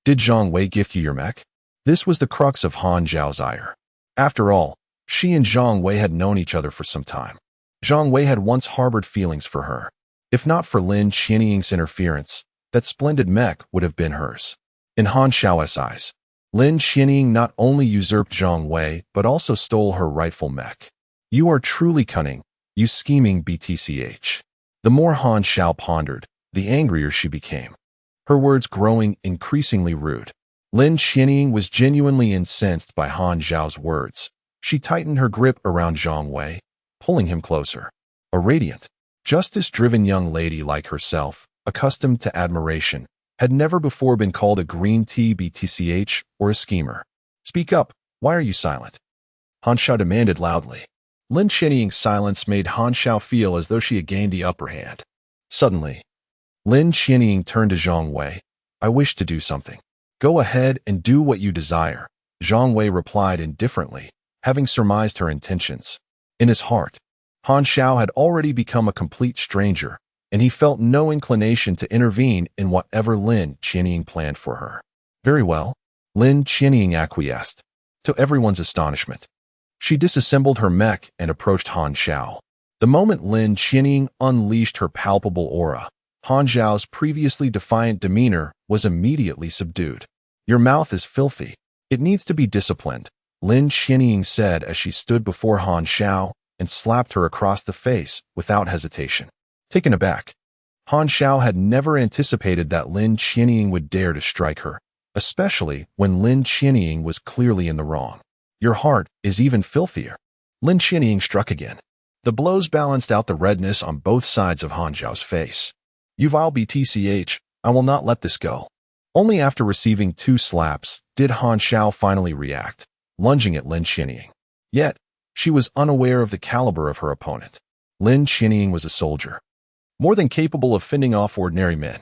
Did Zhang Wei gift you your mech? This was the crux of Han Zhao's ire. After all, she and Zhang Wei had known each other for some time. Zhang Wei had once harbored feelings for her. If not for Lin Qianying's interference, that splendid mech would have been hers. In Han Xiao's eyes, Lin Xianying not only usurped Zhang Wei, but also stole her rightful mech. You are truly cunning, you scheming BTCH. The more Han Xiao pondered, the angrier she became, her words growing increasingly rude. Lin Xianying was genuinely incensed by Han Xiao's words. She tightened her grip around Zhang Wei, pulling him closer. A radiant, justice-driven young lady like herself, accustomed to admiration, had never before been called a green tea BTCH or a schemer. Speak up, why are you silent? Han Xiao demanded loudly. Lin Xianying's silence made Han Xiao feel as though she had gained the upper hand. Suddenly, Lin Xianying turned to Zhang Wei. I wish to do something. Go ahead and do what you desire, Zhang Wei replied indifferently, having surmised her intentions. In his heart, Han Xiao had already become a complete stranger, and he felt no inclination to intervene in whatever Lin Xianying planned for her. Very well, Lin Xianying acquiesced. To everyone's astonishment, she disassembled her mech and approached Han Xiao. The moment Lin Xianying unleashed her palpable aura, Han Xiao's previously defiant demeanor was immediately subdued. Your mouth is filthy. It needs to be disciplined, Lin Xianying said as she stood before Han Xiao and slapped her across the face without hesitation. Taken aback, Han Xiao had never anticipated that Lin Xianying would dare to strike her, especially when Lin Xianying was clearly in the wrong. Your heart is even filthier. Lin Xianying struck again. The blows balanced out the redness on both sides of Han Xiao's face. You vile BTCH, I will not let this go. Only after receiving 2 slaps did Han Xiao finally react, lunging at Lin Xianying. Yet, she was unaware of the caliber of her opponent. Lin Xianying was a soldier, more than capable of fending off ordinary men.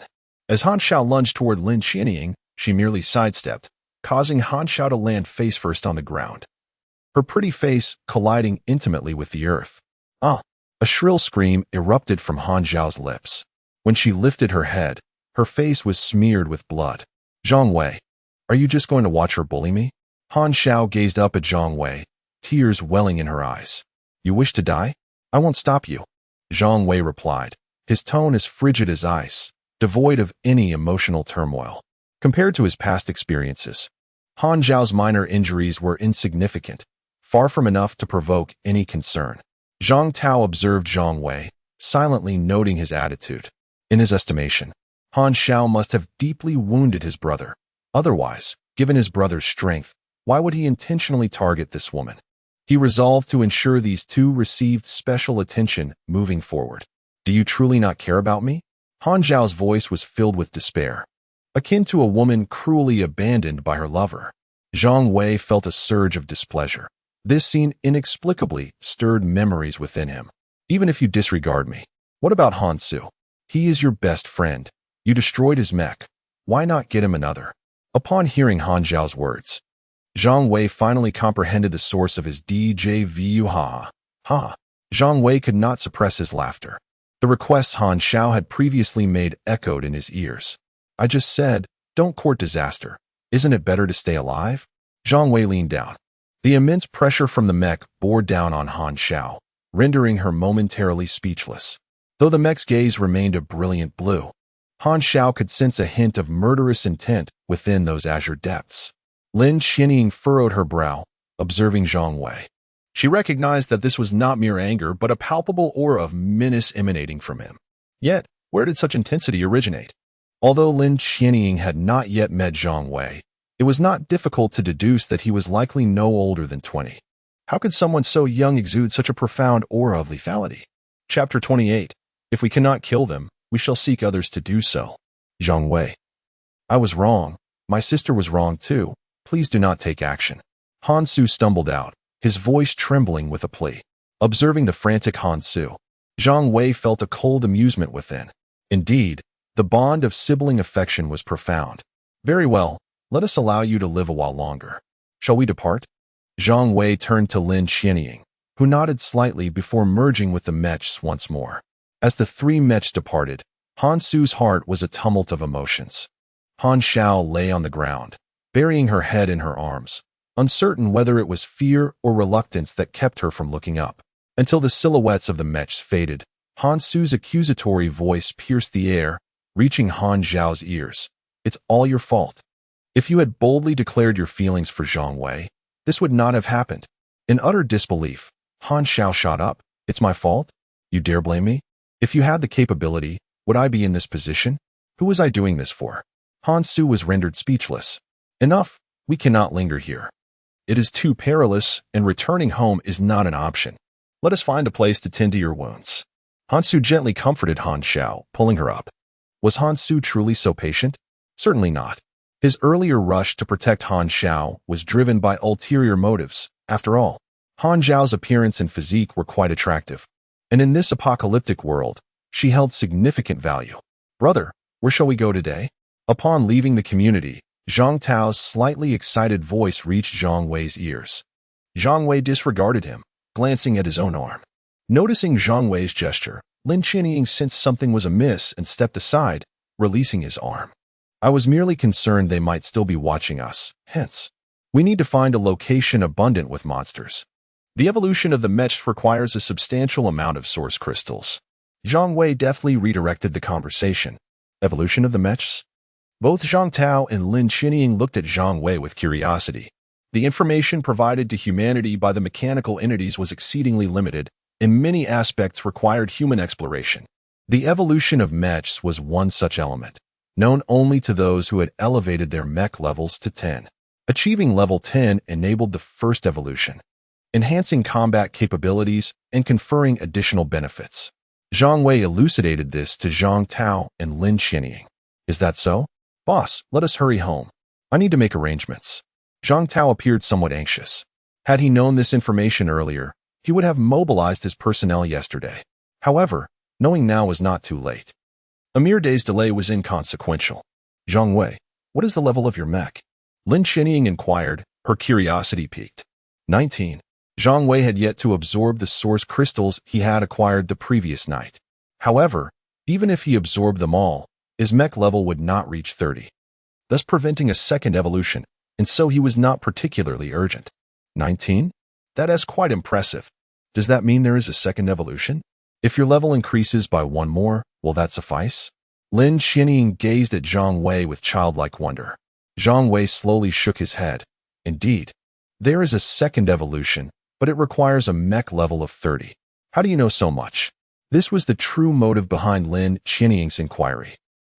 As Han Xiao lunged toward Lin Xianying, she merely sidestepped, causing Han Xiao to land face first on the ground, her pretty face colliding intimately with the earth. Ah! A shrill scream erupted from Han Xiao's lips. When she lifted her head, her face was smeared with blood. Zhang Wei, are you just going to watch her bully me? Han Xiao gazed up at Zhang Wei, tears welling in her eyes. You wish to die? I won't stop you, Zhang Wei replied, his tone as frigid as ice, devoid of any emotional turmoil. Compared to his past experiences, Han Xiao's minor injuries were insignificant, far from enough to provoke any concern. Zhang Tao observed Zhang Wei, silently noting his attitude. In his estimation, Han Xiao must have deeply wounded his brother. Otherwise, given his brother's strength, why would he intentionally target this woman? He resolved to ensure these two received special attention moving forward. Do you truly not care about me? Han Xiao's voice was filled with despair, akin to a woman cruelly abandoned by her lover. Zhang Wei felt a surge of displeasure. This scene inexplicably stirred memories within him. Even if you disregard me, what about Han Su? He is your best friend. You destroyed his mech. Why not get him another? Upon hearing Han Xiao's words, Zhang Wei finally comprehended the source of his DJVU ha. Zhang Wei could not suppress his laughter. The requests Han Xiao had previously made echoed in his ears. I just said, don't court disaster. Isn't it better to stay alive? Zhang Wei leaned down. The immense pressure from the mech bore down on Han Xiao, rendering her momentarily speechless. Though the mech's gaze remained a brilliant blue, Han Xiao could sense a hint of murderous intent within those azure depths. Lin Xianying furrowed her brow, observing Zhang Wei. She recognized that this was not mere anger, but a palpable aura of menace emanating from him. Yet, where did such intensity originate? Although Lin Xianying had not yet met Zhang Wei, it was not difficult to deduce that he was likely no older than 20. How could someone so young exude such a profound aura of lethality? Chapter 28. If we cannot kill them, we shall seek others to do so. Zhang Wei. I was wrong. My sister was wrong too. Please do not take action. Han Su stumbled out, his voice trembling with a plea. Observing the frantic Han Su, Zhang Wei felt a cold amusement within. Indeed, the bond of sibling affection was profound. Very well, let us allow you to live a while longer. Shall we depart? Zhang Wei turned to Lin Xianying, who nodded slightly before merging with the mechs once more. As the 3 mechs departed, Han Su's heart was a tumult of emotions. Han Xiao lay on the ground, burying her head in her arms, uncertain whether it was fear or reluctance that kept her from looking up. Until the silhouettes of the mechs faded, Han Su's accusatory voice pierced the air, reaching Han Zhao's ears. It's all your fault. If you had boldly declared your feelings for Zhang Wei, this would not have happened. In utter disbelief, Han Zhao shot up. It's my fault? You dare blame me? If you had the capability, would I be in this position? Who was I doing this for? Han Su was rendered speechless. Enough. We cannot linger here. It is too perilous, and returning home is not an option. Let us find a place to tend to your wounds. Han Su gently comforted Han Zhao, pulling her up. Was Han Su truly so patient? Certainly not. His earlier rush to protect Han Zhao was driven by ulterior motives. After all, Han Zhao's appearance and physique were quite attractive, and in this apocalyptic world, she held significant value. Brother, where shall we go today? Upon leaving the community, Zhang Tao's slightly excited voice reached Zhang Wei's ears. Zhang Wei disregarded him, glancing at his own arm. Noticing Zhang Wei's gesture, Lin Qinying sensed something was amiss and stepped aside, releasing his arm. I was merely concerned they might still be watching us, hence, we need to find a location abundant with monsters. The evolution of the mechs requires a substantial amount of source crystals. Zhang Wei deftly redirected the conversation. Evolution of the mechs? Both Zhang Tao and Lin Qinying looked at Zhang Wei with curiosity. The information provided to humanity by the mechanical entities was exceedingly limited, and many aspects required human exploration. The evolution of mechs was one such element, known only to those who had elevated their mech levels to 10. Achieving level 10 enabled the first evolution, enhancing combat capabilities and conferring additional benefits. Zhang Wei elucidated this to Zhang Tao and Lin Qinying. Is that so? Boss, let us hurry home. I need to make arrangements. Zhang Tao appeared somewhat anxious. Had he known this information earlier, he would have mobilized his personnel yesterday. However, knowing now was not too late. A mere day's delay was inconsequential. Zhang Wei, what is the level of your mech? Lin Qinying inquired, her curiosity piqued. 19. Zhang Wei had yet to absorb the source crystals he had acquired the previous night. However, even if he absorbed them all, his mech level would not reach 30, thus preventing a second evolution, and so he was not particularly urgent. 19? That is quite impressive. Does that mean there is a second evolution? If your level increases by one more, will that suffice? Lin Qinying gazed at Zhang Wei with childlike wonder. Zhang Wei slowly shook his head. Indeed, there is a second evolution, but it requires a mech level of 30. How do you know so much? This was the true motive behind Lin Qinying's inquiry.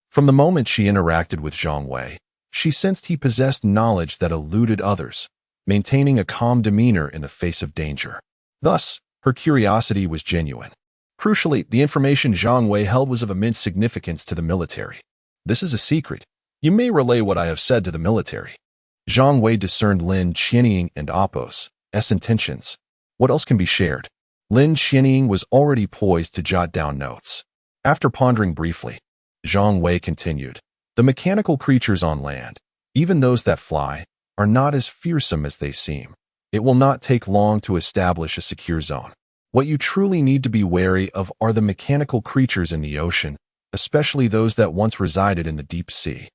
From the moment she interacted with Zhang Wei, she sensed he possessed knowledge that eluded others, maintaining a calm demeanor in the face of danger. Thus, her curiosity was genuine. Crucially, the information Zhang Wei held was of immense significance to the military. This is a secret. You may relay what I have said to the military. Zhang Wei discerned Lin Qinying and Apos' intentions. What else can be shared? Lin Qinying was already poised to jot down notes. After pondering briefly, Zhang Wei continued. The mechanical creatures on land, even those that fly, are not as fearsome as they seem. It will not take long to establish a secure zone. What you truly need to be wary of are the mechanical creatures in the ocean, especially those that once resided in the deep sea.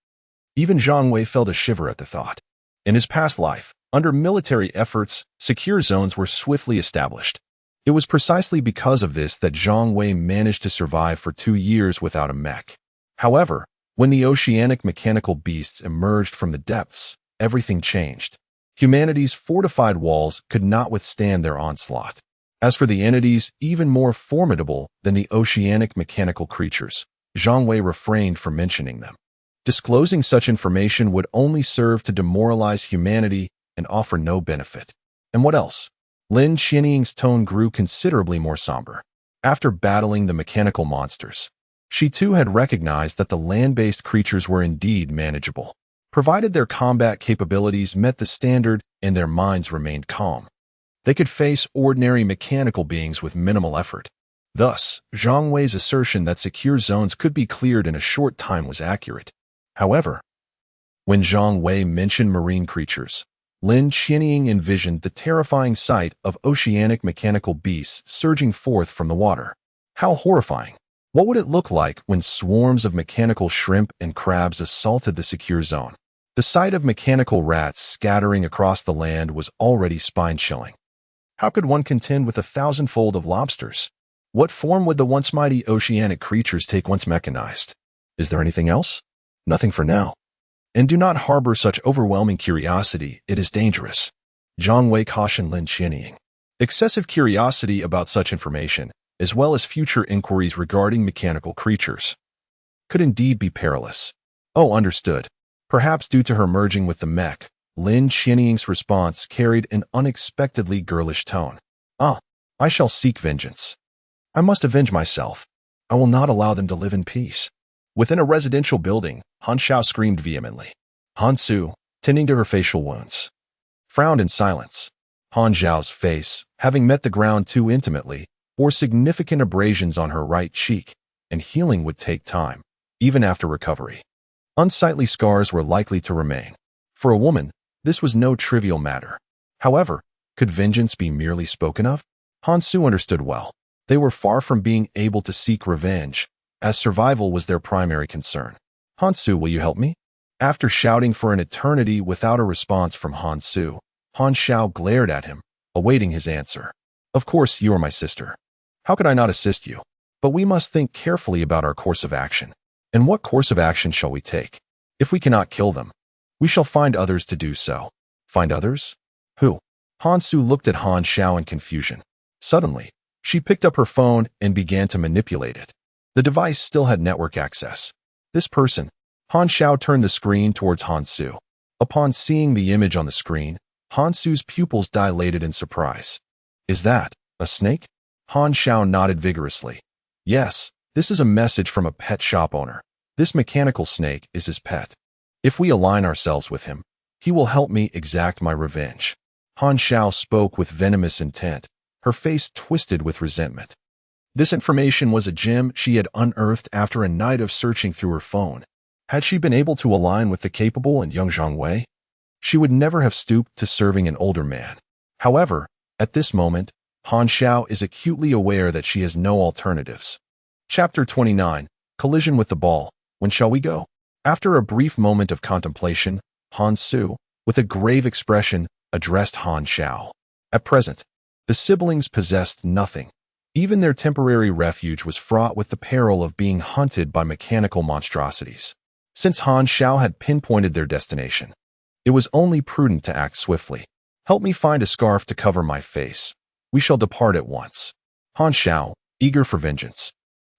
Even Zhang Wei felt a shiver at the thought. In his past life, under military efforts, secure zones were swiftly established. It was precisely because of this that Zhang Wei managed to survive for 2 years without a mech. However, when the oceanic mechanical beasts emerged from the depths, everything changed. Humanity's fortified walls could not withstand their onslaught. As for the entities even more formidable than the oceanic mechanical creatures, Zhang Wei refrained from mentioning them. Disclosing such information would only serve to demoralize humanity and offer no benefit. And what else? Lin Qinying's tone grew considerably more somber. After battling the mechanical monsters, she too had recognized that the land-based creatures were indeed manageable, provided their combat capabilities met the standard and their minds remained calm. They could face ordinary mechanical beings with minimal effort. Thus, Zhang Wei's assertion that secure zones could be cleared in a short time was accurate. However, when Zhang Wei mentioned marine creatures, Lin Qinying envisioned the terrifying sight of oceanic mechanical beasts surging forth from the water. How horrifying! What would it look like when swarms of mechanical shrimp and crabs assaulted the secure zone? The sight of mechanical rats scattering across the land was already spine-chilling. How could one contend with 1,000-fold of lobsters? What form would the once mighty oceanic creatures take once mechanized? Is there anything else? Nothing for now. And do not harbor such overwhelming curiosity, it is dangerous. Zhang Wei cautioned Lin Qianying. Excessive curiosity about such information, as well as future inquiries regarding mechanical creatures, could indeed be perilous. Oh, understood. Perhaps due to her merging with the mech, Lin Qianying's response carried an unexpectedly girlish tone. Ah, I shall seek vengeance. I must avenge myself. I will not allow them to live in peace. Within a residential building, Han Xiao screamed vehemently. Han Su, tending to her facial wounds, frowned in silence. Han Xiao's face, having met the ground too intimately, bore significant abrasions on her right cheek, and healing would take time, even after recovery. Unsightly scars were likely to remain. For a woman, this was no trivial matter. However, could vengeance be merely spoken of? Han Su understood well. They were far from being able to seek revenge, as survival was their primary concern. Han Su, will you help me? After shouting for an eternity without a response from Han Su, Han Xiao glared at him, awaiting his answer. Of course, you are my sister. How could I not assist you? But we must think carefully about our course of action. And what course of action shall we take? If we cannot kill them, we shall find others to do so. Find others? Who? Han Su looked at Han Xiao in confusion. Suddenly, she picked up her phone and began to manipulate it. The device still had network access. This person. Han Xiao turned the screen towards Han Su. Upon seeing the image on the screen, Han Su's pupils dilated in surprise. Is that a snake? Han Xiao nodded vigorously. Yes, this is a message from a pet shop owner. This mechanical snake is his pet. If we align ourselves with him, he will help me exact my revenge. Han Xiao spoke with venomous intent, her face twisted with resentment. This information was a gem she had unearthed after a night of searching through her phone. Had she been able to align with the capable and young Zhang Wei, she would never have stooped to serving an older man. However, at this moment, Han Xiao is acutely aware that she has no alternatives. Chapter 29, Collision with the Ball. When shall we go? After a brief moment of contemplation, Han Su, with a grave expression, addressed Han Xiao. At present, the siblings possessed nothing. Even their temporary refuge was fraught with the peril of being hunted by mechanical monstrosities. Since Han Xiao had pinpointed their destination, it was only prudent to act swiftly. Help me find a scarf to cover my face. We shall depart at once. Han Xiao, eager for vengeance,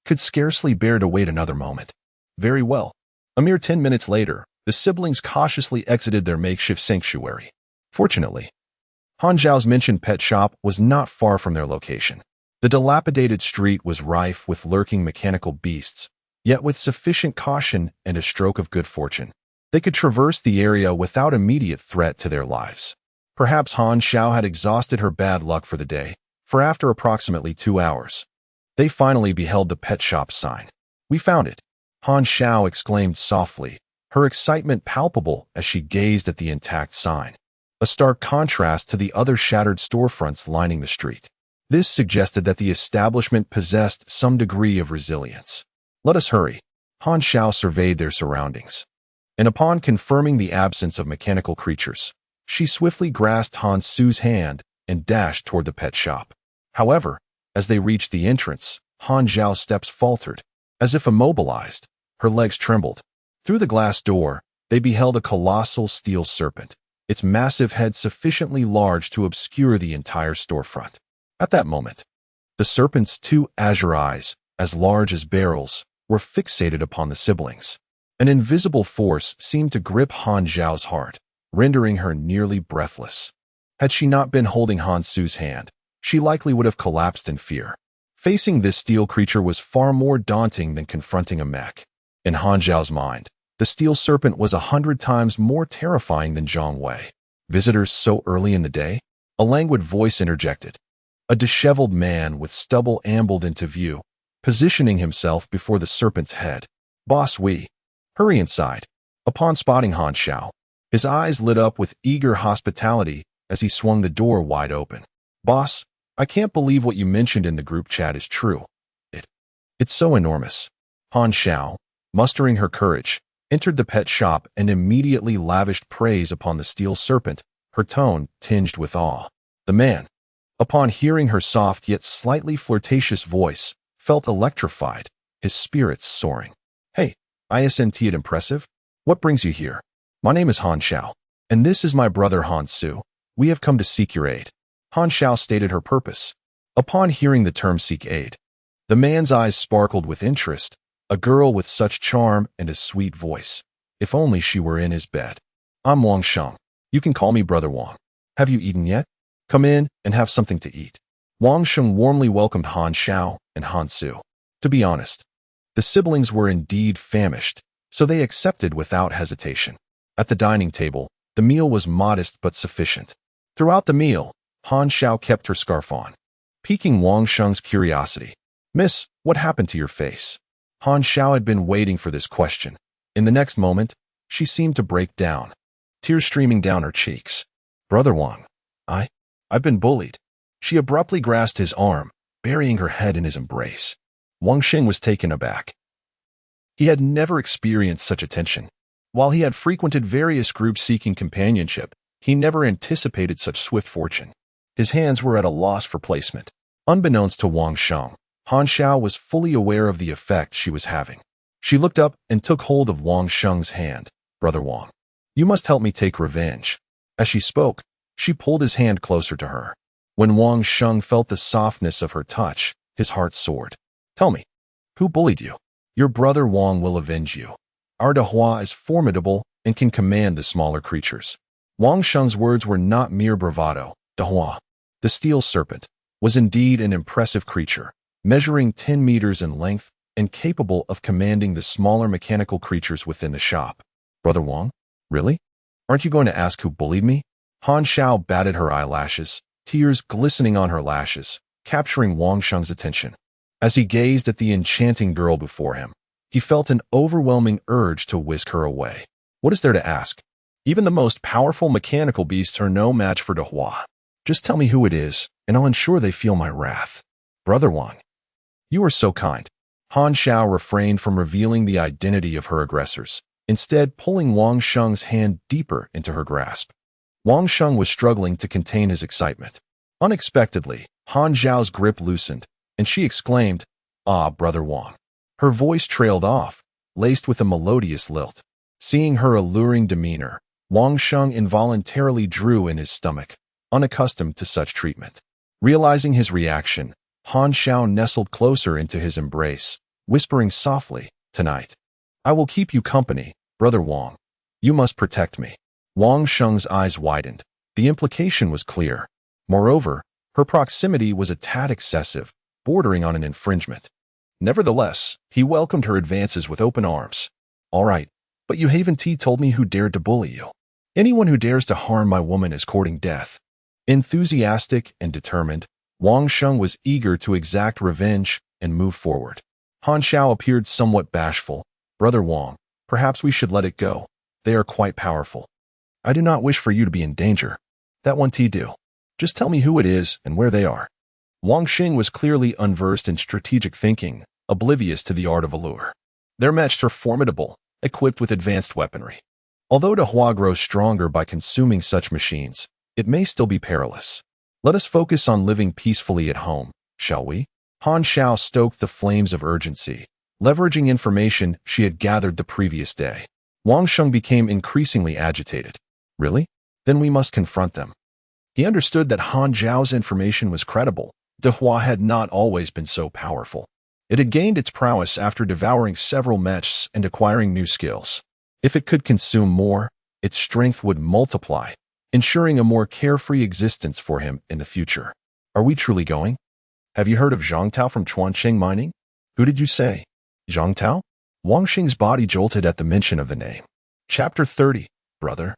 could scarcely bear to wait another moment. Very well. A mere 10 minutes later, the siblings cautiously exited their makeshift sanctuary. Fortunately, Han Xiao's mentioned pet shop was not far from their location. The dilapidated street was rife with lurking mechanical beasts, yet with sufficient caution and a stroke of good fortune, they could traverse the area without immediate threat to their lives. Perhaps Han Xiao had exhausted her bad luck for the day, for after approximately 2 hours, they finally beheld the pet shop sign. We found it. Han Xiao exclaimed softly, her excitement palpable as she gazed at the intact sign, a stark contrast to the other shattered storefronts lining the street. This suggested that the establishment possessed some degree of resilience. Let us hurry. Han Xiao surveyed their surroundings, and upon confirming the absence of mechanical creatures, she swiftly grasped Han Su's hand and dashed toward the pet shop. However, as they reached the entrance, Han Xiao's steps faltered. As if immobilized, her legs trembled. Through the glass door, they beheld a colossal steel serpent, its massive head sufficiently large to obscure the entire storefront. At that moment, the serpent's 2 azure eyes, as large as barrels, were fixated upon the siblings. An invisible force seemed to grip Han Xiao's heart, rendering her nearly breathless. Had she not been holding Han Su's hand, she likely would have collapsed in fear. Facing this steel creature was far more daunting than confronting a mech. In Han Xiao's mind, the steel serpent was 100 times more terrifying than Zhang Wei. Visitors so early in the day? A languid voice interjected. A disheveled man with stubble ambled into view, positioning himself before the serpent's head. Boss Wei, hurry inside. Upon spotting Han Xiao, his eyes lit up with eager hospitality as he swung the door wide open. Boss, I can't believe what you mentioned in the group chat is true. It's so enormous. Han Xiao, mustering her courage, entered the pet shop and immediately lavished praise upon the steel serpent, her tone tinged with awe. The man, upon hearing her soft yet slightly flirtatious voice, felt electrified, his spirits soaring. Hey, Isn't it impressive? What brings you here? My name is Han Xiao, and this is my brother Han Su. We have come to seek your aid. Han Xiao stated her purpose. Upon hearing the term seek aid, the man's eyes sparkled with interest. A girl with such charm and a sweet voice. If only she were in his bed. I'm Wang Sheng. You can call me Brother Wang. Have you eaten yet? Come in and have something to eat. Wang Sheng warmly welcomed Han Xiao and Han Su. To be honest, the siblings were indeed famished, so they accepted without hesitation. At the dining table, the meal was modest but sufficient. Throughout the meal, Han Xiao kept her scarf on, piquing Wang Sheng's curiosity. Miss, what happened to your face? Han Xiao had been waiting for this question. In the next moment, she seemed to break down, tears streaming down her cheeks. Brother Wang, I've been bullied. She abruptly grasped his arm, burying her head in his embrace. Wang Xing was taken aback. He had never experienced such attention. While he had frequented various groups seeking companionship, he never anticipated such swift fortune. His hands were at a loss for placement. Unbeknownst to Wang Sheng, Han Xiao was fully aware of the effect she was having. She looked up and took hold of Wang Sheng's hand. Brother Wang, you must help me take revenge. As she spoke, she pulled his hand closer to her. When Wang Sheng felt the softness of her touch, his heart soared. Tell me, who bullied you? Your brother Wang will avenge you. Our Dehua is formidable and can command the smaller creatures. Wang Sheng's words were not mere bravado. Dehua, the steel serpent, was indeed an impressive creature, measuring 10 meters in length and capable of commanding the smaller mechanical creatures within the shop. Brother Wang, really? Aren't you going to ask who bullied me? Han Xiao batted her eyelashes, tears glistening on her lashes, capturing Wang Sheng's attention. As he gazed at the enchanting girl before him, he felt an overwhelming urge to whisk her away. What is there to ask? Even the most powerful mechanical beasts are no match for Dehua. Just tell me who it is, and I'll ensure they feel my wrath. Brother Wang, you are so kind. Han Xiao refrained from revealing the identity of her aggressors, instead pulling Wang Sheng's hand deeper into her grasp. Wang Sheng was struggling to contain his excitement. Unexpectedly, Han Xiao's grip loosened, and she exclaimed, "Ah, Brother Wang." Her voice trailed off, laced with a melodious lilt. Seeing her alluring demeanor, Wang Sheng involuntarily drew in his stomach, unaccustomed to such treatment. Realizing his reaction, Han Xiao nestled closer into his embrace, whispering softly, "Tonight, I will keep you company, Brother Wang. You must protect me." Wang Sheng's eyes widened. The implication was clear. Moreover, her proximity was a tad excessive, bordering on an infringement. Nevertheless, he welcomed her advances with open arms. All right, but you haven't told me who dared to bully you. Anyone who dares to harm my woman is courting death. Enthusiastic and determined, Wang Sheng was eager to exact revenge and move forward. Han Xiao appeared somewhat bashful. Brother Wang, perhaps we should let it go. They are quite powerful. I do not wish for you to be in danger. That won't do. Just tell me who it is and where they are. Wang Xing was clearly unversed in strategic thinking, oblivious to the art of allure. Their mechs are formidable, equipped with advanced weaponry. Although Dehua grows stronger by consuming such machines, it may still be perilous. Let us focus on living peacefully at home, shall we? Han Xiao stoked the flames of urgency, leveraging information she had gathered the previous day. Wang Sheng became increasingly agitated. Really? Then we must confront them. He understood that Han Xiao's information was credible. Dehua had not always been so powerful. It had gained its prowess after devouring several mechs and acquiring new skills. If it could consume more, its strength would multiply, ensuring a more carefree existence for him in the future. Are we truly going? Have you heard of Zhang Tao from Chuancheng Mining? Who did you say? Zhang Tao? Wang Xing's body jolted at the mention of the name. Chapter 30, Brother.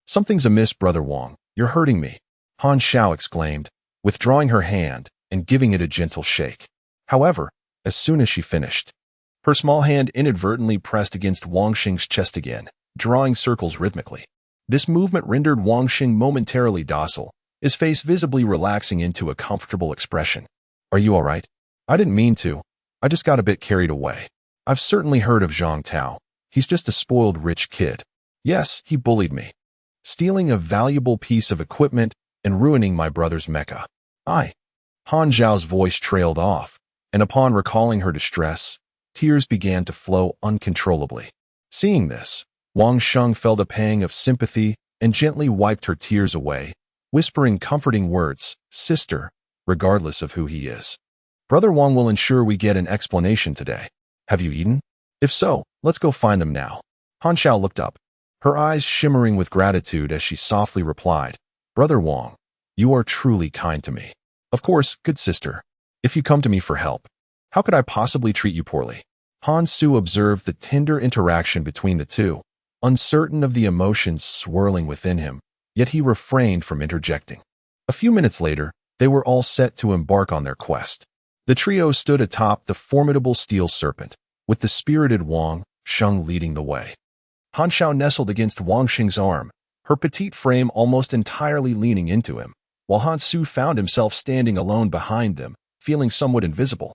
Something's amiss, Brother Wang. You're hurting me. Han Xiao exclaimed, withdrawing her hand and giving it a gentle shake. However, as soon as she finished, her small hand inadvertently pressed against Wang Xing's chest again, drawing circles rhythmically. This movement rendered Wang Xing momentarily docile, his face visibly relaxing into a comfortable expression. Are you all right? I didn't mean to. I just got a bit carried away. I've certainly heard of Zhang Tao. He's just a spoiled rich kid. Yes, he bullied me, stealing a valuable piece of equipment and ruining my brother's mecha. Han Zhao's voice trailed off, and upon recalling her distress, tears began to flow uncontrollably. Seeing this, Wang Sheng felt a pang of sympathy and gently wiped her tears away, whispering comforting words, "Sister," regardless of who he is. "Brother Wang will ensure we get an explanation today. Have you eaten? If so, let's go find them now." Han Xiao looked up, her eyes shimmering with gratitude as she softly replied, "Brother Wang, you are truly kind to me. Of course, good sister. If you come to me for help, how could I possibly treat you poorly?" Han Su observed the tender interaction between the two, uncertain of the emotions swirling within him, yet he refrained from interjecting. A few minutes later, they were all set to embark on their quest. The trio stood atop the formidable steel serpent, with the spirited Wang Sheng leading the way. Han Xiao nestled against Wang Sheng's arm, her petite frame almost entirely leaning into him, while Han Su found himself standing alone behind them, feeling somewhat invisible.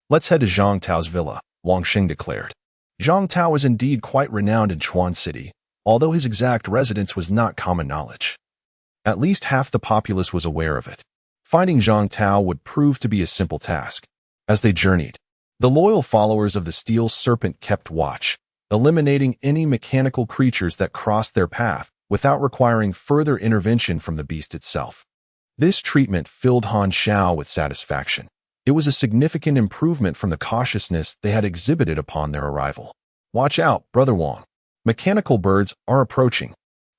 "Let's head to Zhang Tao's villa," Wang Sheng declared. Zhang Tao was indeed quite renowned in Chuan City, although his exact residence was not common knowledge. At least half the populace was aware of it. Finding Zhang Tao would prove to be a simple task. As they journeyed, the loyal followers of the Steel Serpent kept watch, eliminating any mechanical creatures that crossed their path without requiring further intervention from the beast itself. This treatment filled Han Xiao with satisfaction. It was a significant improvement from the cautiousness they had exhibited upon their arrival. "Watch out, Brother Wang. Mechanical birds are approaching,"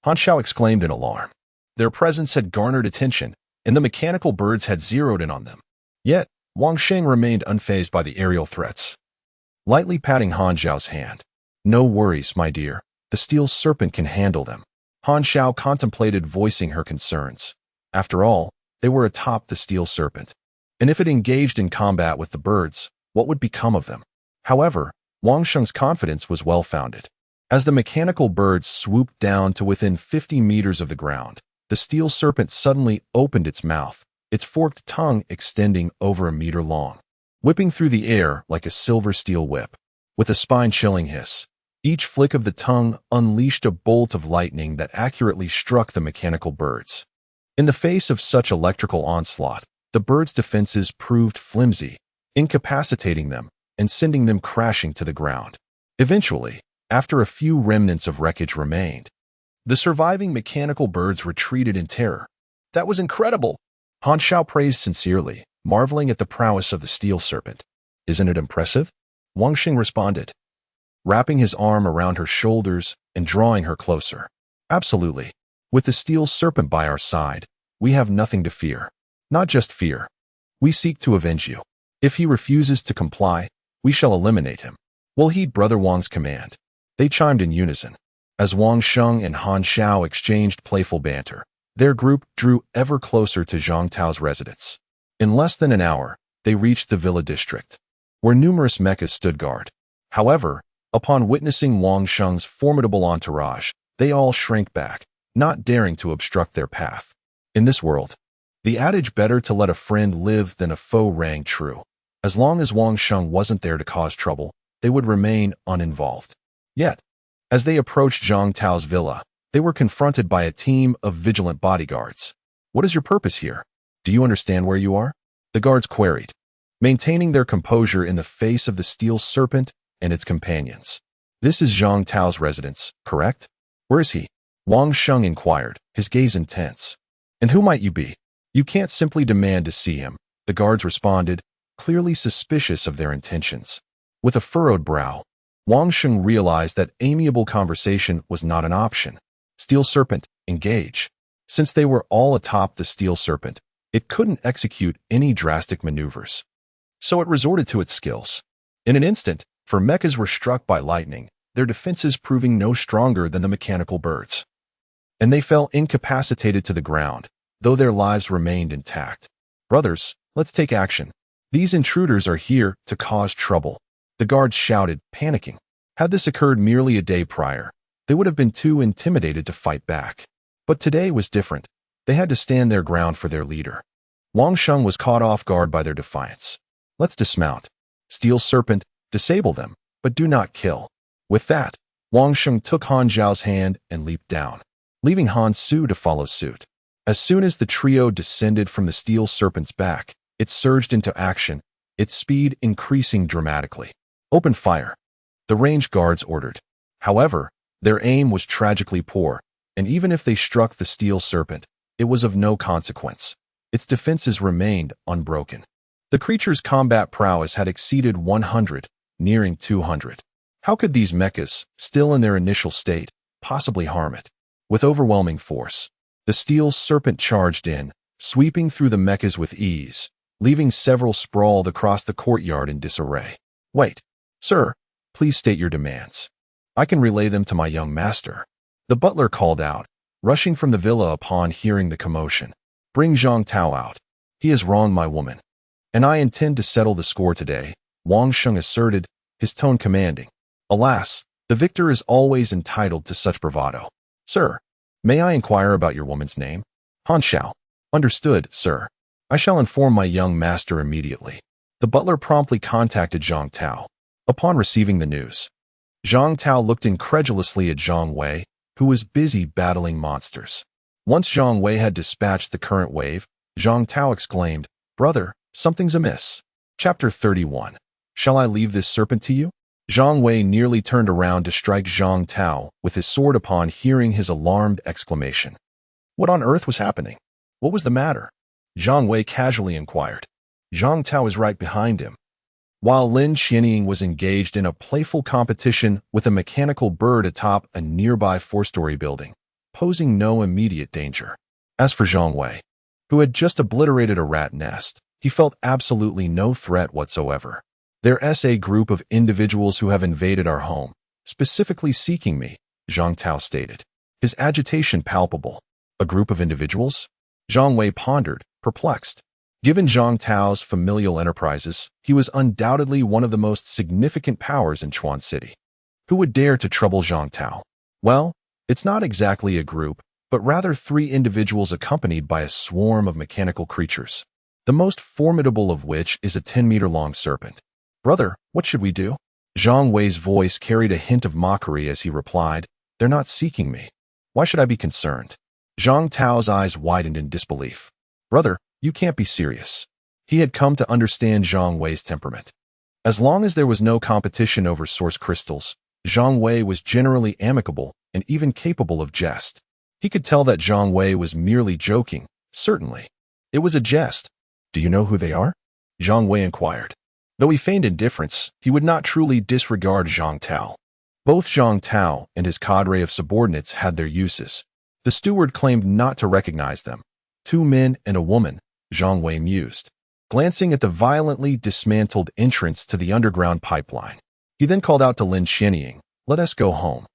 Han Xiao exclaimed in alarm. Their presence had garnered attention, and the mechanical birds had zeroed in on them. Yet, Wang Sheng remained unfazed by the aerial threats. Lightly patting Han Xiao's hand, "No worries, my dear. The Steel Serpent can handle them." Han Xiao contemplated voicing her concerns. After all, they were atop the Steel Serpent. And if it engaged in combat with the birds, what would become of them? However, Wang Sheng's confidence was well-founded. As the mechanical birds swooped down to within 50 meters of the ground, the Steel Serpent suddenly opened its mouth, its forked tongue extending over a meter long, whipping through the air like a silver steel whip. With a spine-chilling hiss, each flick of the tongue unleashed a bolt of lightning that accurately struck the mechanical birds. In the face of such electrical onslaught, the birds' defenses proved flimsy, incapacitating them and sending them crashing to the ground. Eventually, after a few remnants of wreckage remained, the surviving mechanical birds retreated in terror. "That was incredible!" Han Xiao praised sincerely, marveling at the prowess of the Steel Serpent. "Isn't it impressive?" Wang Sheng responded, wrapping his arm around her shoulders and drawing her closer. "Absolutely. With the Steel Serpent by our side, we have nothing to fear. Not just fear. We seek to avenge you. If he refuses to comply, we shall eliminate him. We'll heed Brother Wang's command." They chimed in unison. As Wang Sheng and Han Xiao exchanged playful banter, their group drew ever closer to Zhang Tao's residence. In less than an hour, they reached the villa district, where numerous mechas stood guard. However, upon witnessing Wang Sheng's formidable entourage, they all shrank back, not daring to obstruct their path. In this world, the adage "better to let a friend live than a foe" rang true. As long as Wang Sheng wasn't there to cause trouble, they would remain uninvolved. Yet, as they approached Zhang Tao's villa, they were confronted by a team of vigilant bodyguards. "What is your purpose here? Do you understand where you are?" the guards queried, maintaining their composure in the face of the Steel Serpent and its companions. "This is Zhang Tao's residence, correct? Where is he?" Wang Sheng inquired, his gaze intense. "And who might you be? You can't simply demand to see him," the guards responded, clearly suspicious of their intentions. With a furrowed brow, Wang Sheng realized that amiable conversation was not an option. Steel Serpent, engage. Since they were all atop the Steel Serpent, it couldn't execute any drastic maneuvers. So it resorted to its skills. In an instant, for mechas were struck by lightning, their defenses proving no stronger than the mechanical birds. And they fell incapacitated to the ground, though their lives remained intact. "Brothers, let's take action. These intruders are here to cause trouble," the guards shouted, panicking. Had this occurred merely a day prior, they would have been too intimidated to fight back. But today was different. They had to stand their ground for their leader. Wang Sheng was caught off guard by their defiance. "Let's dismount. Steel Serpent, disable them, but do not kill." With that, Wang Sheng took Han Zhao's hand and leaped down, leaving Han Su to follow suit. As soon as the trio descended from the Steel Serpent's back, it surged into action, its speed increasing dramatically. Open fire, the ranged guards ordered. However, their aim was tragically poor, and even if they struck the steel serpent, it was of no consequence. Its defenses remained unbroken. The creature's combat prowess had exceeded 100, nearing 200. How could these mechas, still in their initial state, possibly harm it? With overwhelming force, the steel serpent charged in, sweeping through the mechas with ease, leaving several sprawled across the courtyard in disarray. Wait, sir, please state your demands. I can relay them to my young master. The butler called out, rushing from the villa upon hearing the commotion. Bring Zhang Tao out. He has wronged my woman. And I intend to settle the score today, Wang Sheng asserted, his tone commanding. Alas, the victor is always entitled to such bravado. Sir, may I inquire about your woman's name? Han Xiao. Understood, sir. I shall inform my young master immediately. The butler promptly contacted Zhang Tao. Upon receiving the news, Zhang Tao looked incredulously at Zhang Wei, who was busy battling monsters. Once Zhang Wei had dispatched the current wave, Zhang Tao exclaimed, Brother, something's amiss. Chapter 31. Shall I leave this serpent to you? Zhang Wei nearly turned around to strike Zhang Tao with his sword upon hearing his alarmed exclamation. What on earth was happening? What was the matter? Zhang Wei casually inquired. Zhang Tao is right behind him. While Lin Xianying was engaged in a playful competition with a mechanical bird atop a nearby four-story building, posing no immediate danger. As for Zhang Wei, who had just obliterated a rat nest, he felt absolutely no threat whatsoever. There's a group of individuals who have invaded our home, specifically seeking me, Zhang Tao stated, his agitation palpable. A group of individuals? Zhang Wei pondered, perplexed. Given Zhang Tao's familial enterprises, he was undoubtedly one of the most significant powers in Chuan City. Who would dare to trouble Zhang Tao? Well, it's not exactly a group, but rather 3 individuals accompanied by a swarm of mechanical creatures, the most formidable of which is a 10-meter-long serpent. Brother, what should we do? Zhang Wei's voice carried a hint of mockery as he replied, They're not seeking me. Why should I be concerned? Zhang Tao's eyes widened in disbelief. Brother, you can't be serious. He had come to understand Zhang Wei's temperament. As long as there was no competition over source crystals, Zhang Wei was generally amicable and even capable of jest. He could tell that Zhang Wei was merely joking, certainly. It was a jest. Do you know who they are? Zhang Wei inquired. Though he feigned indifference, he would not truly disregard Zhang Tao. Both Zhang Tao and his cadre of subordinates had their uses. The steward claimed not to recognize them. 2 men and a woman, Zhang Wei mused, glancing at the violently dismantled entrance to the underground pipeline. He then called out to Lin Xianying, Let us go home.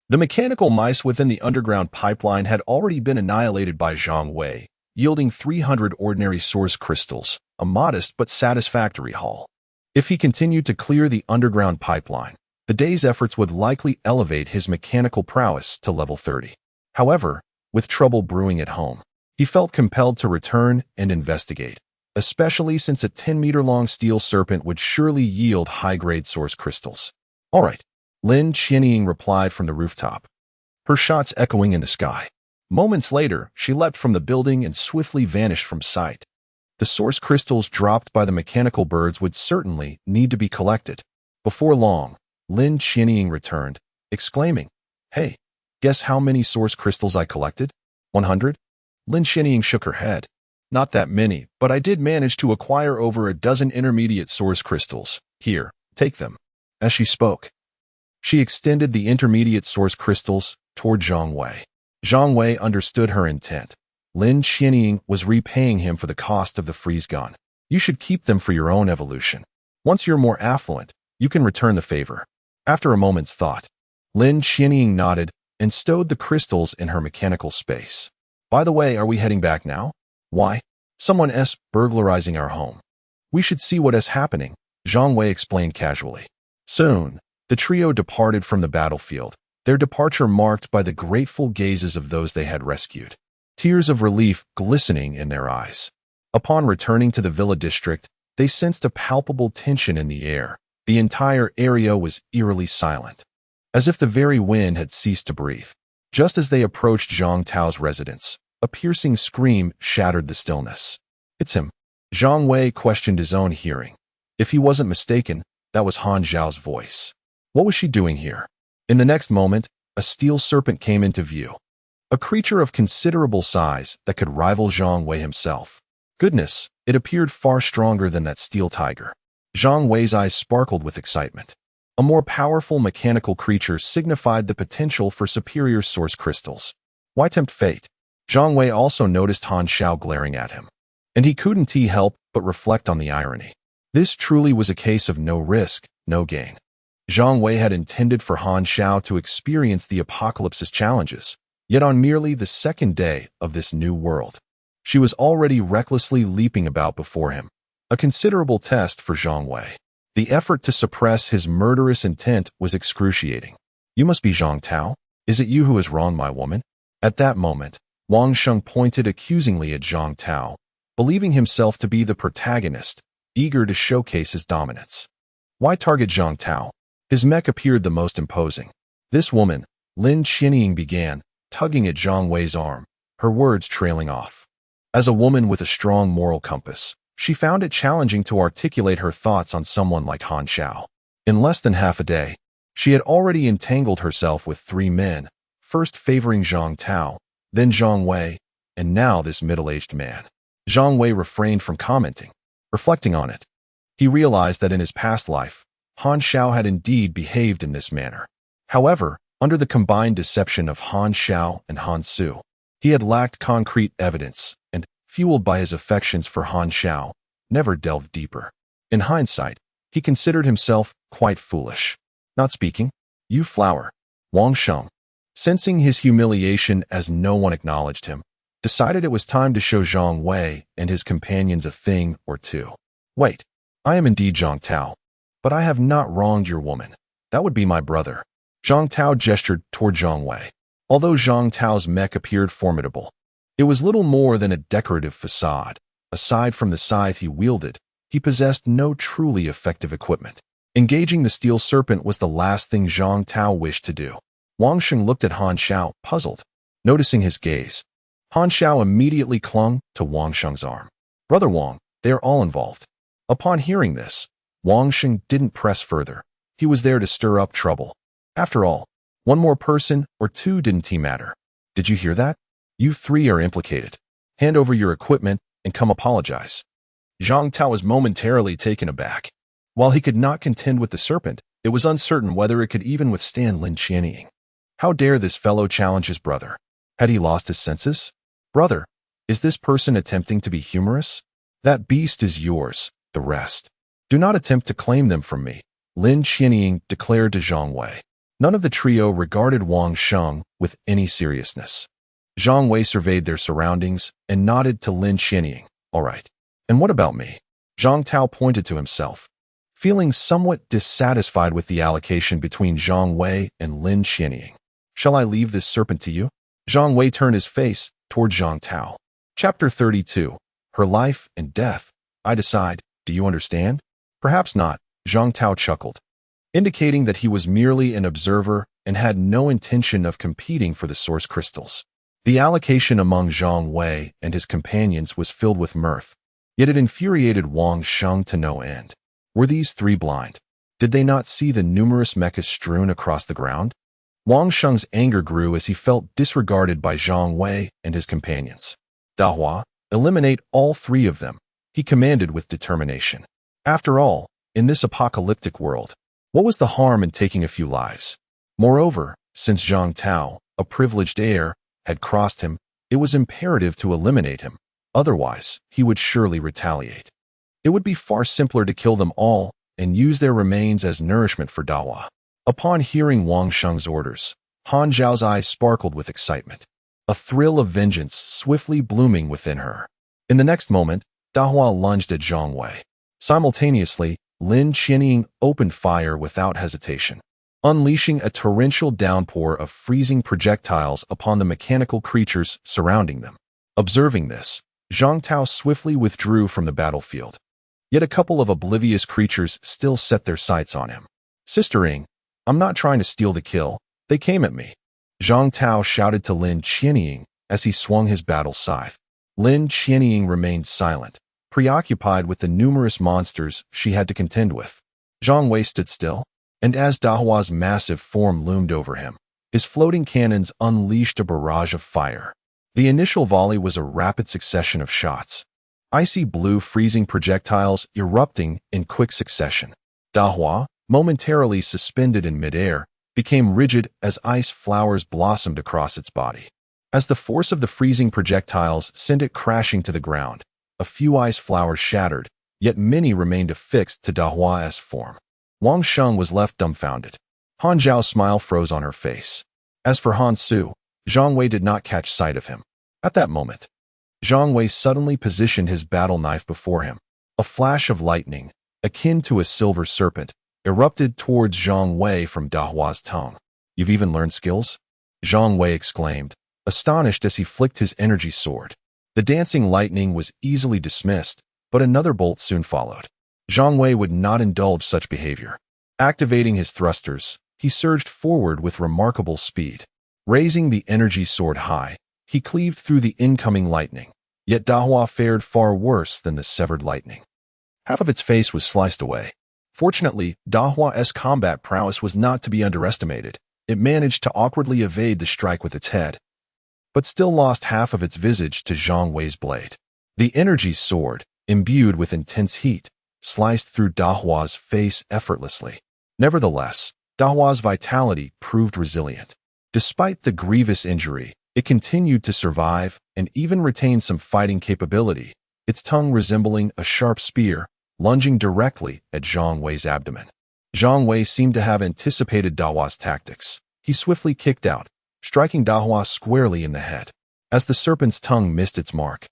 The mechanical mice within the underground pipeline had already been annihilated by Zhang Wei, yielding 300 ordinary source crystals, a modest but satisfactory haul. If he continued to clear the underground pipeline, the day's efforts would likely elevate his mechanical prowess to level 30. However, with trouble brewing at home, he felt compelled to return and investigate, especially since a 10-meter-long steel serpent would surely yield high-grade source crystals. All right, Lin Xianying replied from the rooftop, her shots echoing in the sky. Moments later, she leapt from the building and swiftly vanished from sight. The source crystals dropped by the mechanical birds would certainly need to be collected. Before long, Lin Xianying returned, exclaiming, Hey, guess how many source crystals I collected? 100? Lin Xianying shook her head. Not that many, but I did manage to acquire over a dozen intermediate source crystals. Here, take them. As she spoke, she extended the intermediate source crystals toward Zhang Wei. Zhang Wei understood her intent. Lin Xianying was repaying him for the cost of the freeze gun. You should keep them for your own evolution. Once you're more affluent, you can return the favor. After a moment's thought, Lin Xianying nodded and stowed the crystals in her mechanical space. By the way, are we heading back now? Why? Someone's burglarizing our home. We should see what is happening, Zhang Wei explained casually. Soon, the trio departed from the battlefield, their departure marked by the grateful gazes of those they had rescued, tears of relief glistening in their eyes. Upon returning to the villa district, they sensed a palpable tension in the air. The entire area was eerily silent, as if the very wind had ceased to breathe. Just as they approached Zhang Tao's residence, a piercing scream shattered the stillness. It's him. Zhang Wei questioned his own hearing. If he wasn't mistaken, That was Han Zhao's voice. What was she doing here? In the next moment, a steel serpent came into view. A creature of considerable size that could rival Zhang Wei himself. Goodness, it appeared far stronger than that steel tiger. Zhang Wei's eyes sparkled with excitement. A more powerful mechanical creature signified the potential for superior source crystals. Why tempt fate? Zhang Wei also noticed Han Xiao glaring at him. And he couldn't help but reflect on the irony. This truly was a case of no risk, no gain. Zhang Wei had intended for Han Xiao to experience the Apocalypse's challenges, yet on merely the second day of this new world, she was already recklessly leaping about before him. A considerable test for Zhang Wei. The effort to suppress his murderous intent was excruciating. You must be Zhang Tao? Is it you who has wronged my woman? At that moment, Wang Sheng pointed accusingly at Zhang Tao, believing himself to be the protagonist, eager to showcase his dominance. Why target Zhang Tao? His mech appeared the most imposing. This woman, Lin Qianying began, tugging at Zhang Wei's arm, her words trailing off. As a woman with a strong moral compass, she found it challenging to articulate her thoughts on someone like Han Xiao. In less than half a day, she had already entangled herself with 3 men, first favoring Zhang Tao, then Zhang Wei, and now this middle-aged man. Zhang Wei refrained from commenting. Reflecting on it, he realized that in his past life, Han Xiao had indeed behaved in this manner. However, under the combined deception of Han Xiao and Han Su, he had lacked concrete evidence and, fueled by his affections for Han Xiao, never delved deeper. In hindsight, he considered himself quite foolish. Not speaking, you flower. Wang Sheng, sensing his humiliation as no one acknowledged him, decided it was time to show Zhang Wei and his companions a thing or two. Wait, I am indeed Zhang Tao, but I have not wronged your woman. That would be my brother. Zhang Tao gestured toward Zhang Wei. Although Zhang Tao's mech appeared formidable, it was little more than a decorative facade. Aside from the scythe he wielded, he possessed no truly effective equipment. Engaging the steel serpent was the last thing Zhang Tao wished to do. Wang Sheng looked at Han Xiao, puzzled. Noticing his gaze, Han Xiao immediately clung to Wang Sheng's arm. Brother Wang, they are all involved. Upon hearing this, Wang Sheng didn't press further. He was there to stir up trouble. After all, one more person or two didn't matter. Did you hear that? You 3 are implicated. Hand over your equipment and come apologize. Zhang Tao was momentarily taken aback. While he could not contend with the serpent, it was uncertain whether it could even withstand Lin Qianying. How dare this fellow challenge his brother? Had he lost his senses? Brother, is this person attempting to be humorous? That beast is yours, the rest. Do not attempt to claim them from me, Lin Qianying declared to Zhang Wei. None of the trio regarded Wang Sheng with any seriousness. Zhang Wei surveyed their surroundings and nodded to Lin Qianying. All right. And what about me? Zhang Tao pointed to himself. Feeling somewhat dissatisfied with the allocation between Zhang Wei and Lin Qianying. Shall I leave this serpent to you? Zhang Wei turned his face toward Zhang Tao. Chapter 32. Her life and death. I decide. Do you understand? Perhaps not, Zhang Tao chuckled, indicating that he was merely an observer and had no intention of competing for the source crystals. The allocation among Zhang Wei and his companions was filled with mirth, yet it infuriated Wang Sheng to no end. Were these 3 blind? Did they not see the numerous mechas strewn across the ground? Wang Sheng's anger grew as he felt disregarded by Zhang Wei and his companions. Dahua, eliminate all 3 of them, he commanded with determination. After all, in this apocalyptic world, what was the harm in taking a few lives? Moreover, since Zhang Tao, a privileged heir, had crossed him, it was imperative to eliminate him. Otherwise, he would surely retaliate. It would be far simpler to kill them all and use their remains as nourishment for Dahua. Upon hearing Wang Sheng's orders, Han Zhao's eyes sparkled with excitement, a thrill of vengeance swiftly blooming within her. In the next moment, Dahua lunged at Zhang Wei. Simultaneously, Lin Qianying opened fire without hesitation, unleashing a torrential downpour of freezing projectiles upon the mechanical creatures surrounding them. Observing this, Zhang Tao swiftly withdrew from the battlefield. Yet a couple of oblivious creatures still set their sights on him. Sistering, I'm not trying to steal the kill. They came at me. Zhang Tao shouted to Lin Qianying as he swung his battle scythe. Lin Qianying remained silent, preoccupied with the numerous monsters she had to contend with. Zhang Wei stood still, and as Dahua's massive form loomed over him, his floating cannons unleashed a barrage of fire. The initial volley was a rapid succession of shots, icy blue freezing projectiles erupting in quick succession. Dahua, momentarily suspended in midair, became rigid as ice flowers blossomed across its body. As the force of the freezing projectiles sent it crashing to the ground, a few ice flowers shattered, yet many remained affixed to Dahua's form. Wang Sheng was left dumbfounded. Han Zhao's smile froze on her face. As for Han Su, Zhang Wei did not catch sight of him. At that moment, Zhang Wei suddenly positioned his battle knife before him. A flash of lightning, akin to a silver serpent, erupted towards Zhang Wei from Dahua's tongue. "You've even learned skills?" Zhang Wei exclaimed, astonished as he flicked his energy sword. The dancing lightning was easily dismissed, but another bolt soon followed. Zhang Wei would not indulge such behavior. Activating his thrusters, he surged forward with remarkable speed. Raising the energy sword high, he cleaved through the incoming lightning. Yet Dahua fared far worse than the severed lightning. Half of its face was sliced away. Fortunately, Dahua's combat prowess was not to be underestimated. It managed to awkwardly evade the strike with its head, but still lost half of its visage to Zhang Wei's blade. The energy sword, imbued with intense heat, sliced through Dahua's face effortlessly. Nevertheless, Dahua's vitality proved resilient. Despite the grievous injury, it continued to survive and even retained some fighting capability, its tongue resembling a sharp spear, lunging directly at Zhang Wei's abdomen. Zhang Wei seemed to have anticipated Dahua's tactics. He swiftly kicked out, striking Dahua squarely in the head. As the serpent's tongue missed its mark,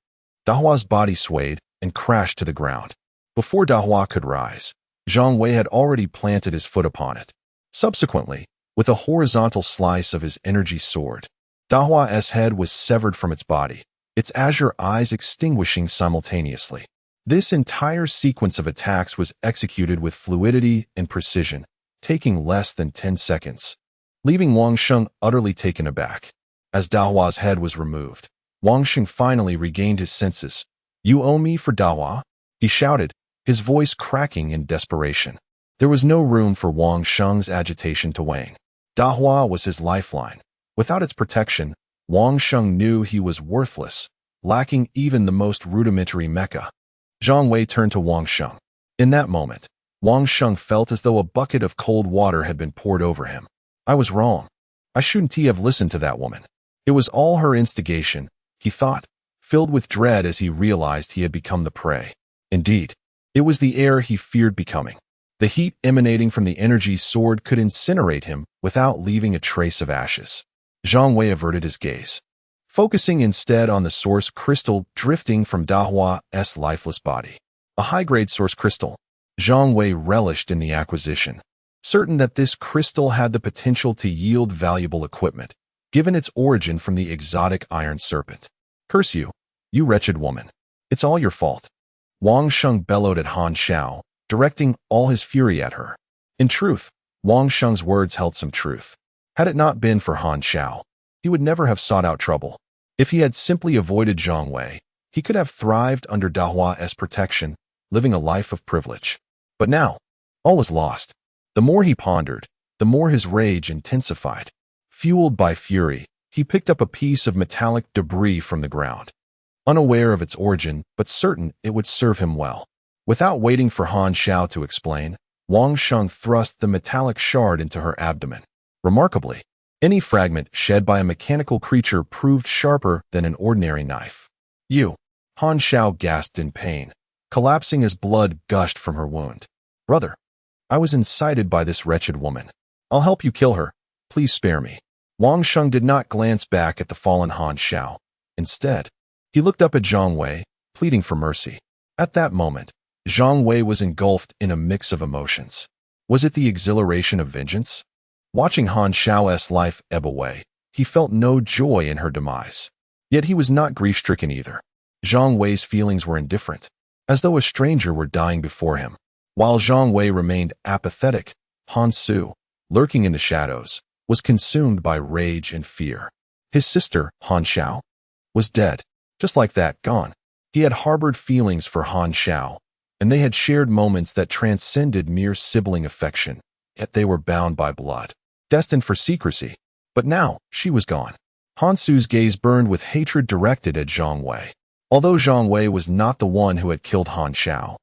Dahua's body swayed and crashed to the ground. Before Dahua could rise, Zhang Wei had already planted his foot upon it. Subsequently, with a horizontal slice of his energy sword, Dahua's head was severed from its body, its azure eyes extinguishing simultaneously. This entire sequence of attacks was executed with fluidity and precision, taking less than 10 seconds, leaving Wang Sheng utterly taken aback. As Dahua's head was removed, Wang Sheng finally regained his senses. "You owe me for Dahua?" he shouted, his voice cracking in desperation. There was no room for Wang Sheng's agitation to wane. Dahua was his lifeline. Without its protection, Wang Sheng knew he was worthless, lacking even the most rudimentary mecha. Zhang Wei turned to Wang Sheng. In that moment, Wang Sheng felt as though a bucket of cold water had been poured over him. "I was wrong. I shouldn't have listened to that woman. It was all her instigation," he thought, filled with dread as he realized he had become the prey. Indeed, it was the heir he feared becoming. The heat emanating from the energy sword could incinerate him without leaving a trace of ashes. Zhang Wei averted his gaze, focusing instead on the source crystal drifting from Dahua's lifeless body. A high-grade source crystal. Zhang Wei relished in the acquisition, certain that this crystal had the potential to yield valuable equipment, given its origin from the exotic iron serpent. "Curse you, you wretched woman. It's all your fault." Wang Sheng bellowed at Han Xiao, directing all his fury at her. In truth, Wang Sheng's words held some truth. Had it not been for Han Xiao, he would never have sought out trouble. If he had simply avoided Zhang Wei, he could have thrived under Dahua's protection, living a life of privilege. But now, all was lost. The more he pondered, the more his rage intensified. Fueled by fury, he picked up a piece of metallic debris from the ground, unaware of its origin but certain it would serve him well. Without waiting for Han Xiao to explain, Wang Sheng thrust the metallic shard into her abdomen. Remarkably, any fragment shed by a mechanical creature proved sharper than an ordinary knife. "You!" Han Xiao gasped in pain, collapsing as blood gushed from her wound. "Brother, I was incited by this wretched woman. I'll help you kill her. Please spare me." Wang Sheng did not glance back at the fallen Han Xiao. Instead, he looked up at Zhang Wei, pleading for mercy. At that moment, Zhang Wei was engulfed in a mix of emotions. Was it the exhilaration of vengeance? Watching Han Xiao's life ebb away, he felt no joy in her demise. Yet he was not grief-stricken either. Zhang Wei's feelings were indifferent, as though a stranger were dying before him. While Zhang Wei remained apathetic, Han Su, lurking in the shadows, was consumed by rage and fear. His sister, Han Xiao, was dead, just like that, gone. He had harbored feelings for Han Xiao, and they had shared moments that transcended mere sibling affection, yet they were bound by blood, destined for secrecy. But now, she was gone. Han Su's gaze burned with hatred directed at Zhang Wei. Although Zhang Wei was not the one who had killed Han Xiao,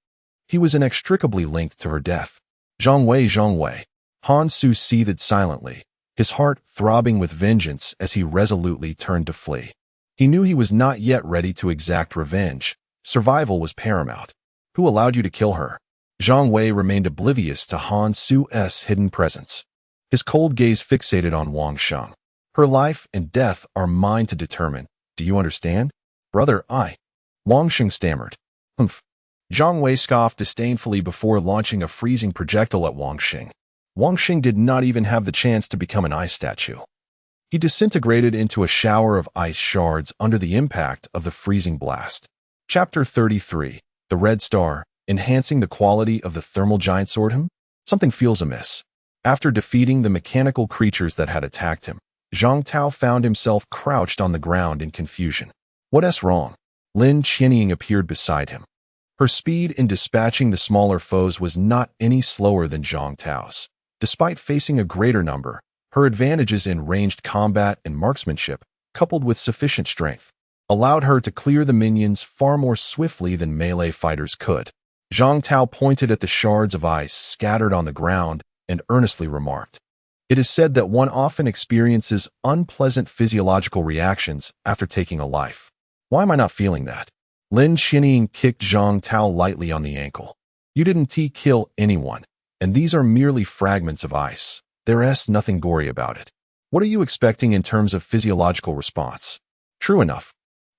he was inextricably linked to her death. Zhang Wei, Zhang Wei. Han Su seethed silently, his heart throbbing with vengeance as he resolutely turned to flee. He knew he was not yet ready to exact revenge. Survival was paramount. Who allowed you to kill her? Zhang Wei remained oblivious to Han Su's hidden presence. His cold gaze fixated on Wang Sheng. Her life and death are mine to determine. Do you understand? Brother, Wang Sheng stammered. Humph. Zhang Wei scoffed disdainfully before launching a freezing projectile at Wang Sheng. Wang Sheng did not even have the chance to become an ice statue. He disintegrated into a shower of ice shards under the impact of the freezing blast. Chapter 33. The Red Star, enhancing the quality of the thermal giant sword. Something feels amiss. After defeating the mechanical creatures that had attacked him, Zhang Tao found himself crouched on the ground in confusion. What's wrong? Lin Qianying appeared beside him. Her speed in dispatching the smaller foes was not any slower than Zhang Tao's. Despite facing a greater number, her advantages in ranged combat and marksmanship, coupled with sufficient strength, allowed her to clear the minions far more swiftly than melee fighters could. Zhang Tao pointed at the shards of ice scattered on the ground and earnestly remarked, "It is said that one often experiences unpleasant physiological reactions after taking a life. Why am I not feeling that?" Lin Qianying kicked Zhang Tao lightly on the ankle. "You didn't kill anyone, and these are merely fragments of ice. There's nothing gory about it. What are you expecting in terms of physiological response?" True enough,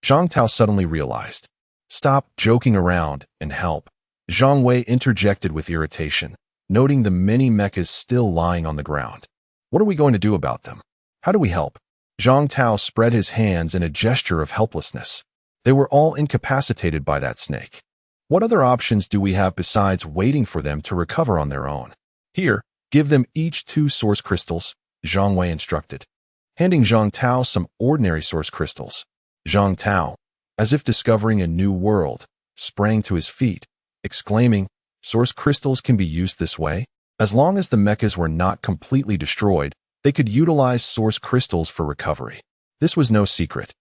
Zhang Tao suddenly realized. "Stop joking around and help." Zhang Wei interjected with irritation, noting the many mechas still lying on the ground. "What are we going to do about them? How do we help?" Zhang Tao spread his hands in a gesture of helplessness. They were all incapacitated by that snake. What other options do we have besides waiting for them to recover on their own? Here, give them each 2 source crystals, Zhang Wei instructed, handing Zhang Tao some ordinary source crystals. Zhang Tao, as if discovering a new world, sprang to his feet, exclaiming, "Source crystals can be used this way? As long as the mechas were not completely destroyed, they could utilize source crystals for recovery." This was no secret.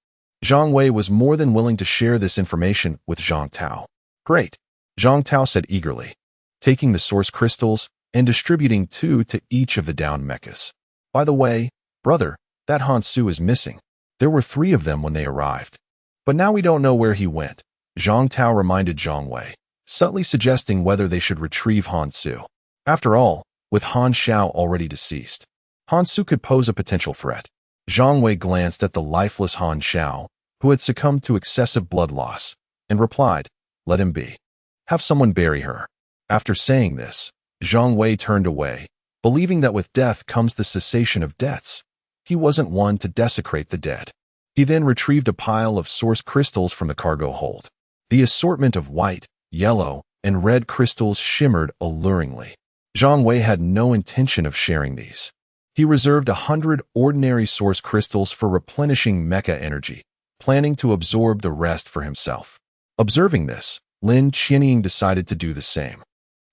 Zhang Wei was more than willing to share this information with Zhang Tao. "Great," Zhang Tao said eagerly, taking the source crystals and distributing 2 to each of the downed mechas. "By the way, brother, that Han Su is missing. There were 3 of them when they arrived. But now we don't know where he went," Zhang Tao reminded Zhang Wei, subtly suggesting whether they should retrieve Han Su. After all, with Han Xiao already deceased, Han Su could pose a potential threat. Zhang Wei glanced at the lifeless Han Xiao, who had succumbed to excessive blood loss, and replied, "Let him be. Have someone bury her." After saying this, Zhang Wei turned away, believing that with death comes the cessation of deaths. He wasn't one to desecrate the dead. He then retrieved a pile of source crystals from the cargo hold. The assortment of white, yellow, and red crystals shimmered alluringly. Zhang Wei had no intention of sharing these. He reserved 100 ordinary source crystals for replenishing mecha energy, planning to absorb the rest for himself. Observing this, Lin Qianying decided to do the same.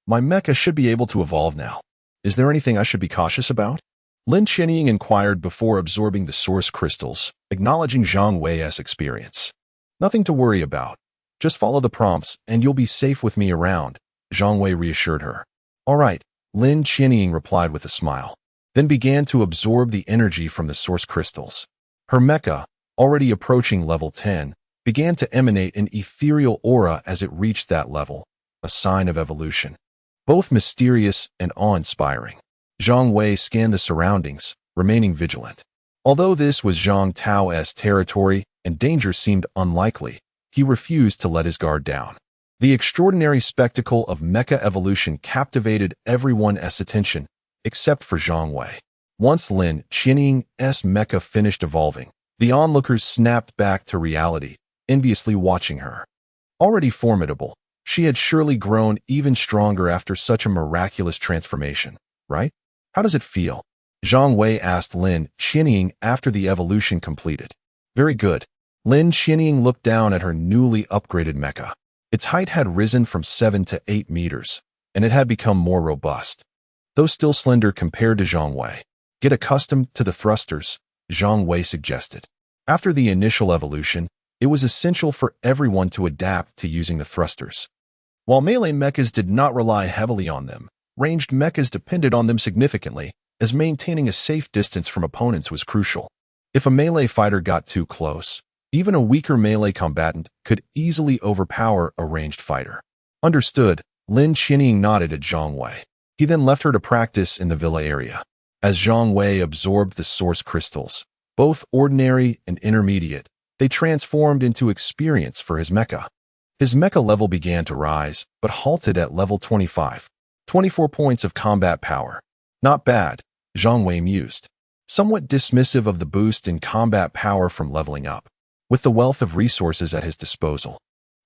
"My mecha should be able to evolve now. Is there anything I should be cautious about?" Lin Qianying inquired before absorbing the source crystals, acknowledging Zhang Wei's experience. "Nothing to worry about. Just follow the prompts and you'll be safe with me around," Zhang Wei reassured her. "All right," Lin Qianying replied with a smile, then began to absorb the energy from the source crystals. Her mecha, already approaching level 10, began to emanate an ethereal aura as it reached that level, a sign of evolution. Both mysterious and awe-inspiring. Zhang Wei scanned the surroundings, remaining vigilant. Although this was Zhang Tao's territory and danger seemed unlikely, he refused to let his guard down. The extraordinary spectacle of mecha evolution captivated everyone's attention, except for Zhang Wei. Once Lin Qianying's mecha finished evolving, the onlookers snapped back to reality, enviously watching her. Already formidable, she had surely grown even stronger after such a miraculous transformation, right? "How does it feel?" Zhang Wei asked Lin Qianying after the evolution completed. "Very good." Lin Qianying looked down at her newly upgraded mecha. Its height had risen from 7 to 8 meters, and it had become more robust, though still slender compared to Zhang Wei. Get accustomed to the thrusters, Zhang Wei suggested. After the initial evolution, it was essential for everyone to adapt to using the thrusters. While melee mechas did not rely heavily on them, ranged mechas depended on them significantly, as maintaining a safe distance from opponents was crucial. If a melee fighter got too close, even a weaker melee combatant could easily overpower a ranged fighter. Understood, Lin Qinying nodded at Zhang Wei. He then left her to practice in the villa area. As Zhang Wei absorbed the source crystals, both ordinary and intermediate, they transformed into experience for his mecha. His mecha level began to rise, but halted at level 25. 24 points of combat power. Not bad, Zhang Wei mused, somewhat dismissive of the boost in combat power from leveling up. With the wealth of resources at his disposal,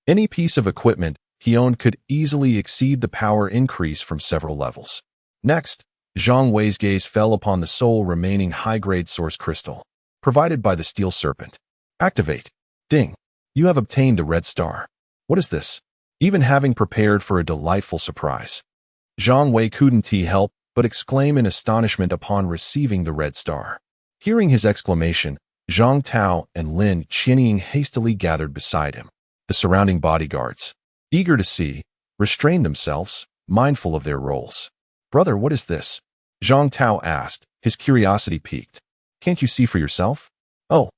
any piece of equipment he owned could easily exceed the power increase from several levels. Next, Zhang Wei's gaze fell upon the sole remaining high-grade source crystal, provided by the steel serpent. Activate. Ding. You have obtained the red star. What is this? Even having prepared for a delightful surprise, Zhang Wei couldn't help but exclaim in astonishment upon receiving the red star. Hearing his exclamation, Zhang Tao and Lin Qinying hastily gathered beside him. The surrounding bodyguards, eager to see, restrained themselves, mindful of their roles. Brother, what is this? Zhang Tao asked, his curiosity piqued. Can't you see for yourself? Oh.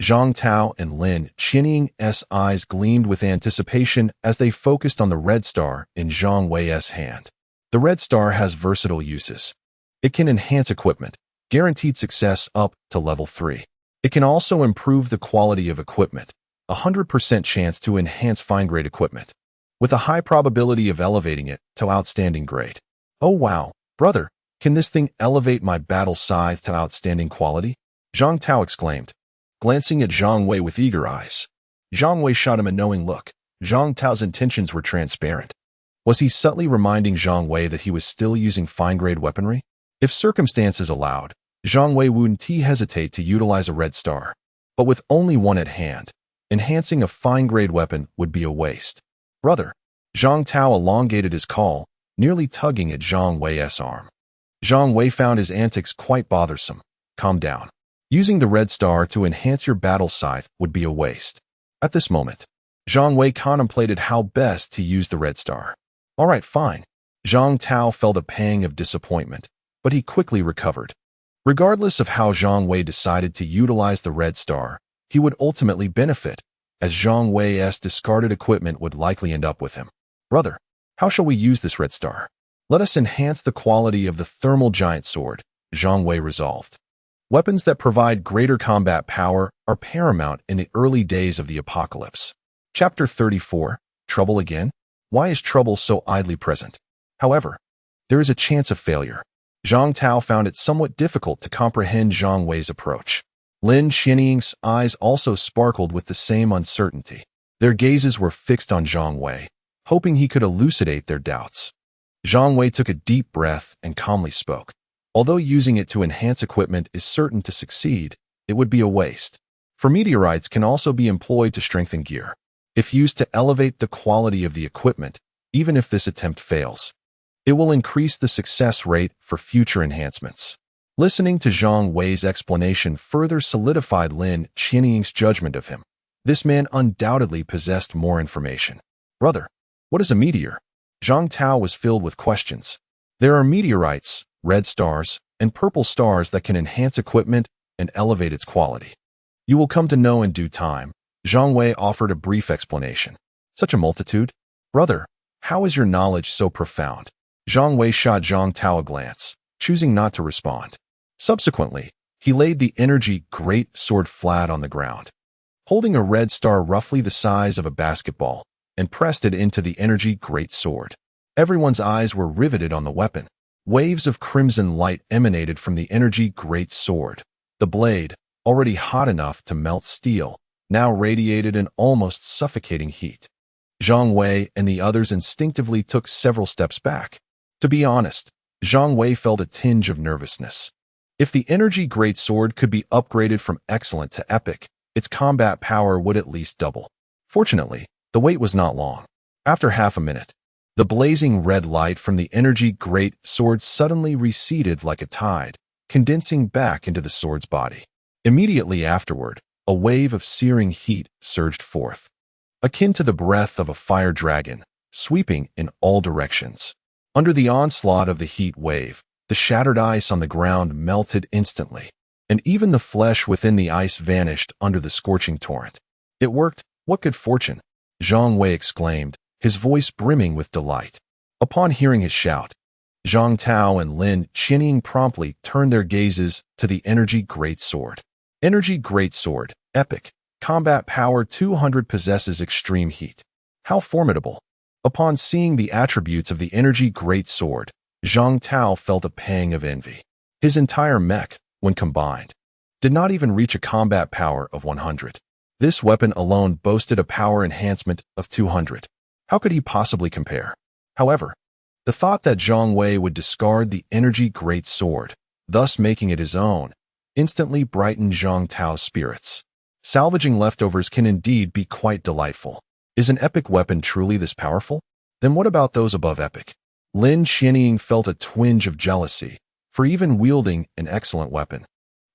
Zhang Tao and Lin Qinying's eyes gleamed with anticipation as they focused on the red star in Zhang Wei's hand. The red star has versatile uses. It can enhance equipment, guaranteed success up to level 3. It can also improve the quality of equipment, 100% chance to enhance fine-grade equipment, with a high probability of elevating it to outstanding grade. Oh wow, brother, can this thing elevate my battle scythe to outstanding quality? Zhang Tao exclaimed, glancing at Zhang Wei with eager eyes. Zhang Wei shot him a knowing look. Zhang Tao's intentions were transparent. Was he subtly reminding Zhang Wei that he was still using fine-grade weaponry? If circumstances allowed, Zhang Wei wouldn't hesitate to utilize a red star. But with only one at hand, enhancing a fine-grade weapon would be a waste. Brother, Zhang Tao elongated his call, nearly tugging at Zhang Wei's arm. Zhang Wei found his antics quite bothersome. Calm down. Using the red star to enhance your battle scythe would be a waste. At this moment, Zhang Wei contemplated how best to use the red star. All right, fine. Zhang Tao felt a pang of disappointment, but he quickly recovered. Regardless of how Zhang Wei decided to utilize the red star, he would ultimately benefit, as Zhang Wei's discarded equipment would likely end up with him. Brother, how shall we use this red star? Let us enhance the quality of the thermal giant sword, Zhang Wei resolved. Weapons that provide greater combat power are paramount in the early days of the apocalypse. Chapter 34, Trouble Again? Why is trouble so idly present? However, there is a chance of failure. Zhang Tao found it somewhat difficult to comprehend Zhang Wei's approach. Lin Qinying's eyes also sparkled with the same uncertainty. Their gazes were fixed on Zhang Wei, hoping he could elucidate their doubts. Zhang Wei took a deep breath and calmly spoke. Although using it to enhance equipment is certain to succeed, it would be a waste. For meteorites can also be employed to strengthen gear, if used to elevate the quality of the equipment, even if this attempt fails. It will increase the success rate for future enhancements. Listening to Zhang Wei's explanation further solidified Lin Qinying's judgment of him. This man undoubtedly possessed more information. Brother, what is a meteor? Zhang Tao was filled with questions. There are meteorites, red stars, and purple stars that can enhance equipment and elevate its quality. You will come to know in due time. Zhang Wei offered a brief explanation. Such a multitude? Brother, how is your knowledge so profound? Zhang Wei shot Zhang Tao a glance, choosing not to respond. Subsequently, he laid the energy great sword flat on the ground, holding a red star roughly the size of a basketball, and pressed it into the energy great sword. Everyone's eyes were riveted on the weapon. Waves of crimson light emanated from the energy great sword. The blade, already hot enough to melt steel, now radiated an almost suffocating heat. Zhang Wei and the others instinctively took several steps back. To be honest, Zhang Wei felt a tinge of nervousness. If the energy great sword could be upgraded from excellent to epic, its combat power would at least double. Fortunately, the wait was not long. After half a minute, the blazing red light from the energy great sword suddenly receded like a tide, condensing back into the sword's body. Immediately afterward, a wave of searing heat surged forth, akin to the breath of a fire dragon, sweeping in all directions. Under the onslaught of the heat wave, the shattered ice on the ground melted instantly, and even the flesh within the ice vanished under the scorching torrent. It worked. What good fortune! Zhang Wei exclaimed, his voice brimming with delight. Upon hearing his shout, Zhang Tao and Lin Qianying promptly turned their gazes to the Energy Great Sword. Energy Great Sword, epic, combat power 200 possesses extreme heat. How formidable! Upon seeing the attributes of the Energy Great Sword, Zhang Tao felt a pang of envy. His entire mech, when combined, did not even reach a combat power of 100. This weapon alone boasted a power enhancement of 200. How could he possibly compare? However, the thought that Zhang Wei would discard the Energy Great Sword, thus making it his own, instantly brightened Zhang Tao's spirits. Salvaging leftovers can indeed be quite delightful. Is an epic weapon truly this powerful? Then what about those above epic? Lin Qianying felt a twinge of jealousy, for even wielding an excellent weapon,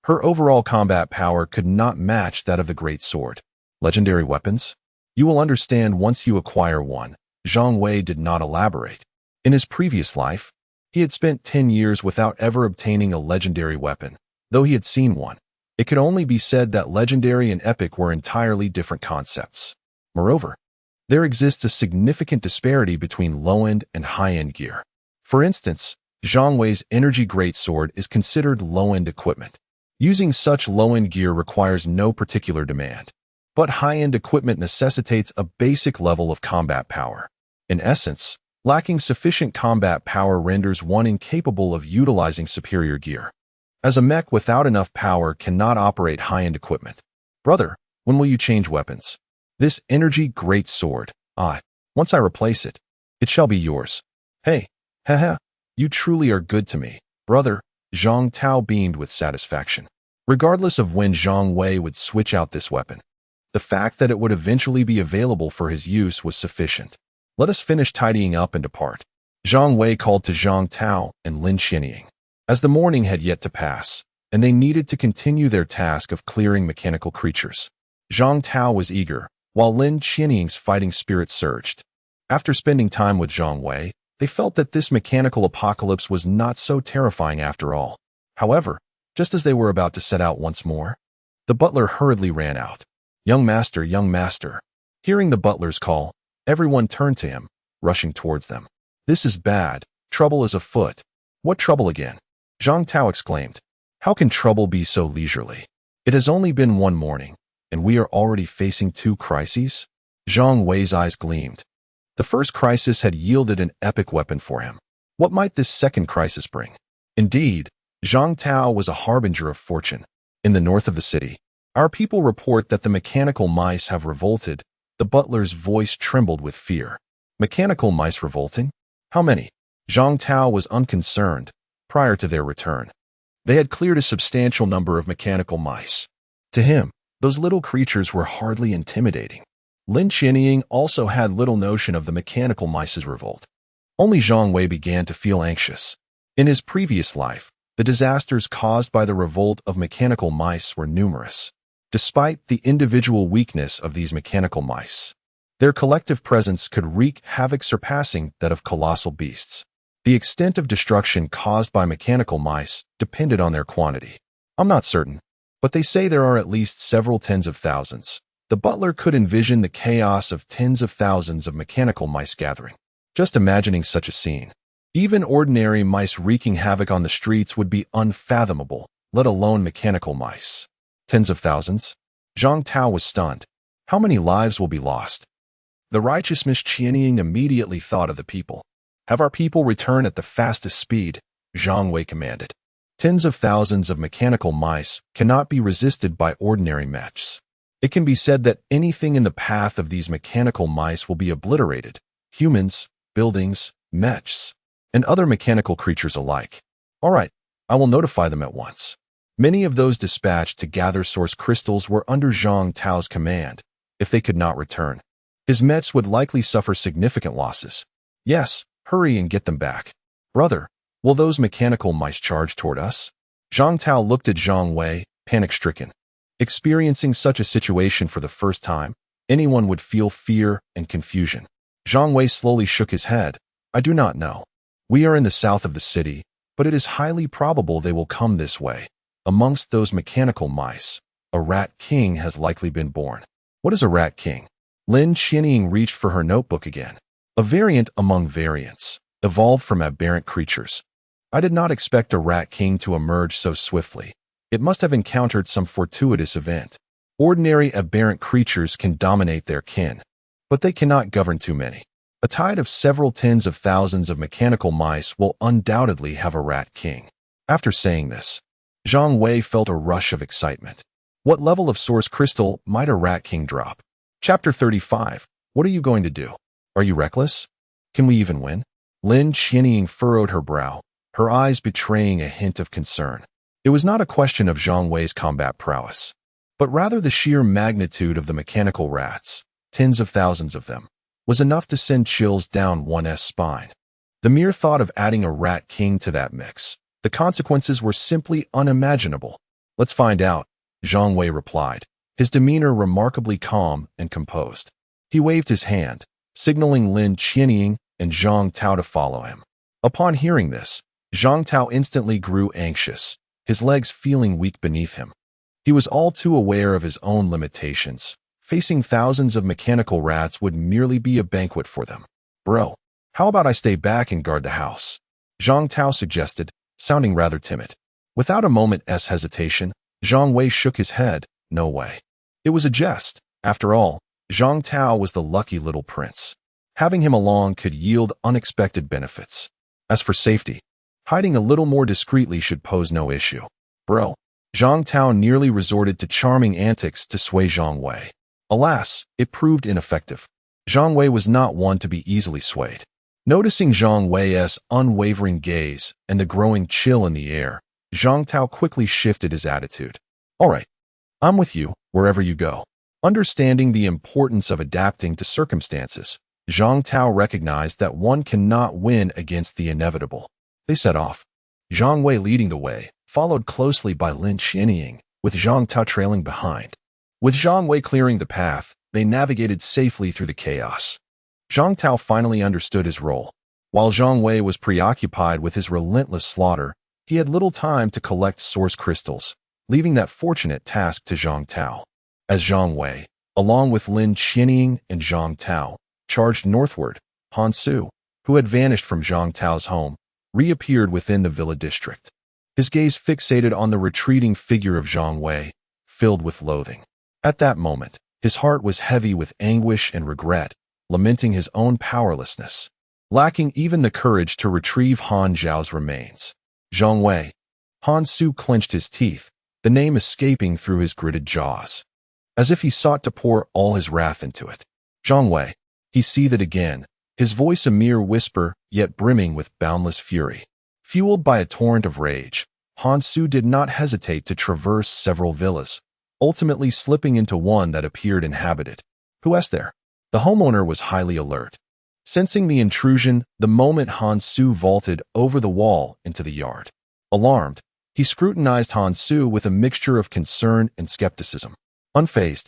her overall combat power could not match that of the Great Sword. Legendary weapons? You will understand once you acquire one. Zhang Wei did not elaborate. In his previous life, he had spent 10 years without ever obtaining a legendary weapon. Though he had seen one, it could only be said that legendary and epic were entirely different concepts. Moreover, there exists a significant disparity between low-end and high-end gear. For instance, Zhang Wei's Energy Great Sword is considered low-end equipment. Using such low-end gear requires no particular demand, but high-end equipment necessitates a basic level of combat power. In essence, lacking sufficient combat power renders one incapable of utilizing superior gear, as a mech without enough power cannot operate high-end equipment. Brother, when will you change weapons? This Energy Great Sword, once I replace it, it shall be yours. Hey, haha, you truly are good to me, brother. Zhang Tao beamed with satisfaction. Regardless of when Zhang Wei would switch out this weapon, the fact that it would eventually be available for his use was sufficient. Let us finish tidying up and depart. Zhang Wei called to Zhang Tao and Lin Qianying, as the morning had yet to pass, and they needed to continue their task of clearing mechanical creatures. Zhang Tao was eager, while Lin Qianying's fighting spirit surged. After spending time with Zhang Wei, they felt that this mechanical apocalypse was not so terrifying after all. However, just as they were about to set out once more, the butler hurriedly ran out. Young master, young master. Hearing the butler's call, everyone turned to him, rushing towards them. This is bad. Trouble is afoot. What trouble again? Zhang Tao exclaimed. How can trouble be so leisurely? It has only been one morning, and we are already facing 2 crises? Zhang Wei's eyes gleamed. The first crisis had yielded an epic weapon for him. What might this second crisis bring? Indeed, Zhang Tao was a harbinger of fortune. In the north of the city, our people report that the mechanical mice have revolted. The butler's voice trembled with fear. Mechanical mice revolting? How many? Zhang Tao was unconcerned. Prior to their return, they had cleared a substantial number of mechanical mice. To him, those little creatures were hardly intimidating. Lin Qianying also had little notion of the mechanical mice's revolt. Only Zhang Wei began to feel anxious. In his previous life, the disasters caused by the revolt of mechanical mice were numerous. Despite the individual weakness of these mechanical mice, their collective presence could wreak havoc surpassing that of colossal beasts. The extent of destruction caused by mechanical mice depended on their quantity. I'm not certain, but they say there are at least several tens of thousands. The butler could envision the chaos of tens of thousands of mechanical mice gathering. Just imagining such a scene. Even ordinary mice wreaking havoc on the streets would be unfathomable, let alone mechanical mice. Tens of thousands? Zhang Tao was stunned. How many lives will be lost? The righteous Miss Qianying immediately thought of the people. Have our people return at the fastest speed, Zhang Wei commanded. Tens of thousands of mechanical mice cannot be resisted by ordinary mechs. It can be said that anything in the path of these mechanical mice will be obliterated. Humans, buildings, mechs, and other mechanical creatures alike. All right, I will notify them at once. Many of those dispatched to gather source crystals were under Zhang Tao's command. If they could not return, His mechs would likely suffer significant losses. Yes, hurry and get them back. Brother, will those mechanical mice charge toward us? Zhang Tao looked at Zhang Wei, panic-stricken. Experiencing such a situation for the first time, anyone would feel fear and confusion. Zhang Wei slowly shook his head. I do not know. We are in the south of the city, but it is highly probable they will come this way. Amongst those mechanical mice, a rat king has likely been born. What is a rat king? Lin Qianying reached for her notebook again. A variant among variants, evolved from aberrant creatures. I did not expect a rat king to emerge so swiftly. It must have encountered some fortuitous event. Ordinary aberrant creatures can dominate their kin, but they cannot govern too many. A tide of several tens of thousands of mechanical mice will undoubtedly have a rat king. After saying this, Zhang Wei felt a rush of excitement. What level of source crystal might a rat king drop? Chapter 35. What are you going to do? Are you reckless? Can we even win? Lin Qianying furrowed her brow, her eyes betraying a hint of concern. It was not a question of Zhang Wei's combat prowess, but rather the sheer magnitude of the mechanical rats, tens of thousands of them, was enough to send chills down one's spine. The mere thought of adding a rat king to that mix, the consequences were simply unimaginable. Let's find out, Zhang Wei replied, his demeanor remarkably calm and composed. He waved his hand, signaling Lin Qianying and Zhang Tao to follow him. Upon hearing this, Zhang Tao instantly grew anxious, his legs feeling weak beneath him. He was all too aware of his own limitations. Facing thousands of mechanical rats would merely be a banquet for them. Bro, how about I stay back and guard the house? Zhang Tao suggested, sounding rather timid. Without a moment's hesitation, Zhang Wei shook his head. No way. It was a jest. After all, Zhang Tao was the lucky little prince. Having him along could yield unexpected benefits. As for safety, hiding a little more discreetly should pose no issue. Bro, Zhang Tao nearly resorted to charming antics to sway Zhang Wei. Alas, it proved ineffective. Zhang Wei was not one to be easily swayed. Noticing Zhang Wei's unwavering gaze and the growing chill in the air, Zhang Tao quickly shifted his attitude. All right, I'm with you, wherever you go. Understanding the importance of adapting to circumstances, Zhang Tao recognized that one cannot win against the inevitable. They set off. Zhang Wei leading the way, followed closely by Lin Qianying, with Zhang Tao trailing behind. With Zhang Wei clearing the path, they navigated safely through the chaos. Zhang Tao finally understood his role. While Zhang Wei was preoccupied with his relentless slaughter, he had little time to collect source crystals, leaving that fortunate task to Zhang Tao. As Zhang Wei, along with Lin Qianying and Zhang Tao, charged northward, Han Su, who had vanished from Zhang Tao's home, reappeared within the villa district. His gaze fixated on the retreating figure of Zhang Wei, filled with loathing. At that moment, his heart was heavy with anguish and regret, lamenting his own powerlessness, lacking even the courage to retrieve Han Zhao's remains. Zhang Wei. Han Su clenched his teeth, the name escaping through his gritted jaws, as if he sought to pour all his wrath into it. Zhang Wei. He seethed again, his voice a mere whisper, yet brimming with boundless fury. Fueled by a torrent of rage, Han Su did not hesitate to traverse several villas, ultimately slipping into one that appeared inhabited. Who is there? The homeowner was highly alert. Sensing the intrusion, the moment Han Su vaulted over the wall into the yard. Alarmed, he scrutinized Han Su with a mixture of concern and skepticism. Unfazed,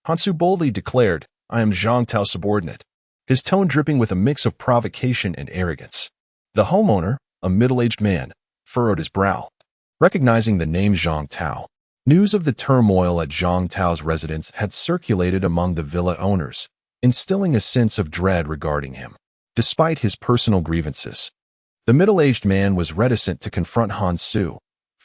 Han Su boldly declared, I am Zhang Tao's subordinate, his tone dripping with a mix of provocation and arrogance. The homeowner, a middle-aged man, furrowed his brow. Recognizing the name Zhang Tao, news of the turmoil at Zhang Tao's residence had circulated among the villa owners, instilling a sense of dread regarding him. Despite his personal grievances, the middle-aged man was reticent to confront Han Su,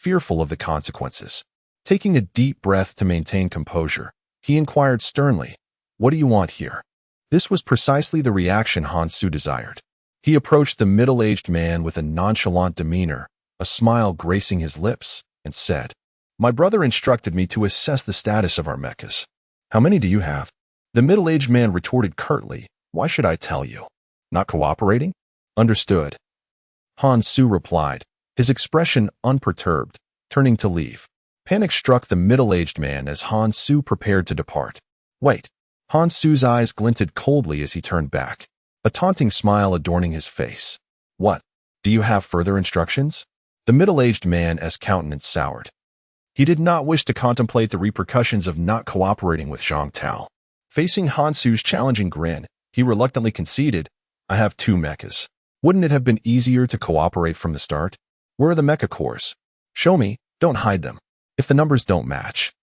fearful of the consequences. Taking a deep breath to maintain composure, he inquired sternly, What do you want here? This was precisely the reaction Han Su desired. He approached the middle-aged man with a nonchalant demeanor, a smile gracing his lips, and said, My brother instructed me to assess the status of our mechas. How many do you have? The middle-aged man retorted curtly, Why should I tell you? Not cooperating? Understood. Han Su replied, his expression unperturbed, turning to leave. Panic struck the middle-aged man as Han Su prepared to depart. Wait. Han Su's eyes glinted coldly as he turned back, a taunting smile adorning his face. What? Do you have further instructions? The middle-aged man's countenance soured. He did not wish to contemplate the repercussions of not cooperating with Zhang Tao. Facing Han Su's challenging grin, he reluctantly conceded, I have 2 mechas. Wouldn't it have been easier to cooperate from the start? Where are the mecha cores? Show me, don't hide them. If the numbers don't match,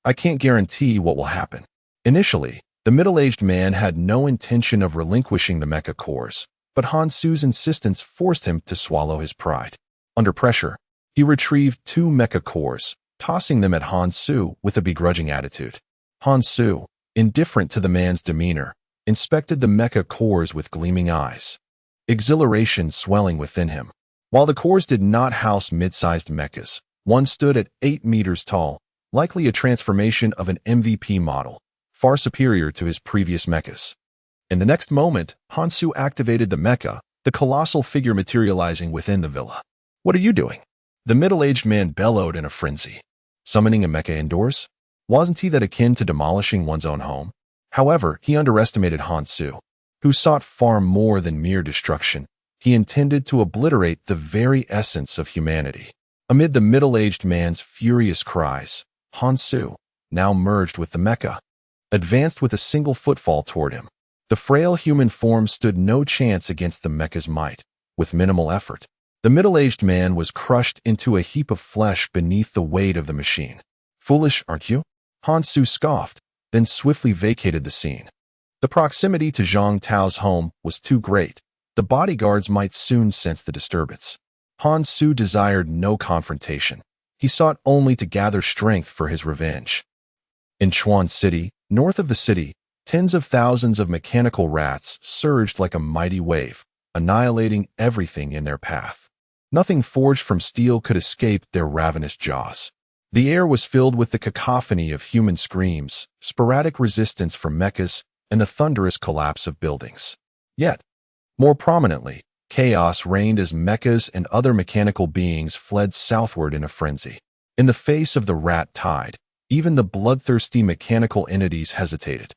I can't guarantee what will happen. Initially, the middle-aged man had no intention of relinquishing the mecha cores, but Han Su's insistence forced him to swallow his pride. Under pressure, he retrieved 2 mecha cores, tossing them at Han Su with a begrudging attitude. Han Su, indifferent to the man's demeanor, inspected the mecha cores with gleaming eyes, exhilaration swelling within him. While the cores did not house mid-sized mechas, one stood at 8 meters tall, likely a transformation of an MVP model, far superior to his previous mechas. In the next moment, Han Su activated the mecha, the colossal figure materializing within the villa. What are you doing? The middle-aged man bellowed in a frenzy. Summoning a mecha indoors? Wasn't he that akin to demolishing one's own home? However, he underestimated Han Su, who sought far more than mere destruction. He intended to obliterate the very essence of humanity. Amid the middle-aged man's furious cries, Han Su, now merged with the mecha, advanced with a single footfall toward him. The frail human form stood no chance against the mecha's might. With minimal effort, the middle-aged man was crushed into a heap of flesh beneath the weight of the machine. Foolish, aren't you? Han Su scoffed, then swiftly vacated the scene. The proximity to Zhang Tao's home was too great. The bodyguards might soon sense the disturbance. Han Su desired no confrontation. He sought only to gather strength for his revenge. In Chuan City, north of the city, tens of thousands of mechanical rats surged like a mighty wave, annihilating everything in their path. Nothing forged from steel could escape their ravenous jaws. The air was filled with the cacophony of human screams, sporadic resistance from mechas, and the thunderous collapse of buildings. Yet, more prominently, chaos reigned as mechas and other mechanical beings fled southward in a frenzy. In the face of the rat tide, even the bloodthirsty mechanical entities hesitated,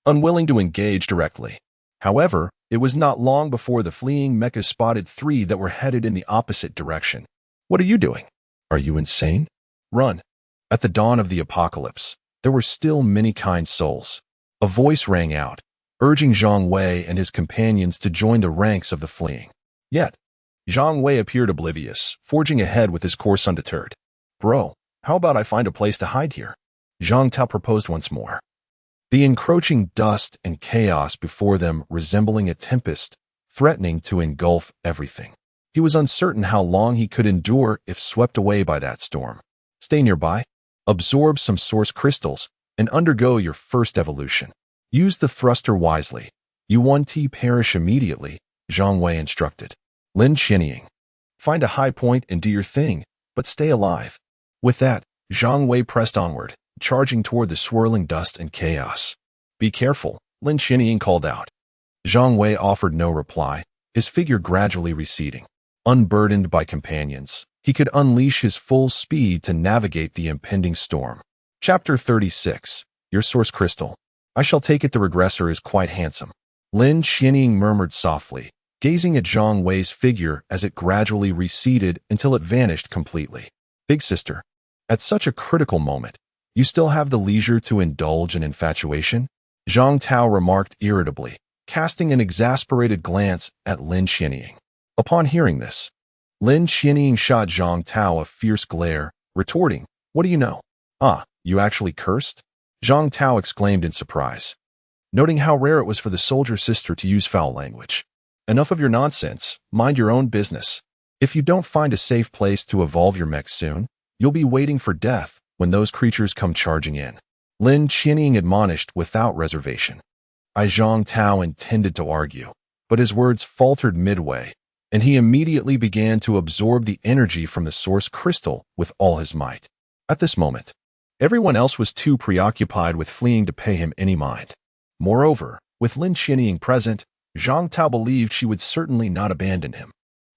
unwilling to engage directly. However, it was not long before the fleeing mechas spotted 3 that were headed in the opposite direction. What are you doing? Are you insane? Run. At the dawn of the apocalypse, there were still many kind souls. A voice rang out, urging Zhang Wei and his companions to join the ranks of the fleeing. Yet, Zhang Wei appeared oblivious, forging ahead with his course undeterred. Bro, how about I find a place to hide here? Zhang Tao proposed once more. The encroaching dust and chaos before them resembling a tempest, threatening to engulf everything. He was uncertain how long he could endure if swept away by that storm. Stay nearby, absorb some source crystals, and undergo your first evolution. Use the thruster wisely. You won't perish immediately, Zhang Wei instructed. Lin Qianying. Find a high point and do your thing, but stay alive. With that, Zhang Wei pressed onward, charging toward the swirling dust and chaos. Be careful, Lin Qianying called out. Zhang Wei offered no reply, his figure gradually receding. Unburdened by companions, he could unleash his full speed to navigate the impending storm. Chapter 36. Your source crystal. I shall take it the regressor is quite handsome. Lin Qianying murmured softly, gazing at Zhang Wei's figure as it gradually receded until it vanished completely. Big sister, at such a critical moment, you still have the leisure to indulge in infatuation? Zhang Tao remarked irritably, casting an exasperated glance at Lin Qianying. Upon hearing this, Lin Qianying shot Zhang Tao a fierce glare, retorting, What do you know? Ah, you actually cursed? Zhang Tao exclaimed in surprise, noting how rare it was for the soldier sister to use foul language. Enough of your nonsense, mind your own business. If you don't find a safe place to evolve your mech soon, you'll be waiting for death when those creatures come charging in. Lin Qianying admonished without reservation. Zhang Tao intended to argue, but his words faltered midway, and he immediately began to absorb the energy from the source crystal with all his might. At this moment, everyone else was too preoccupied with fleeing to pay him any mind. Moreover, with Lin Qianying present, Zhang Tao believed she would certainly not abandon him.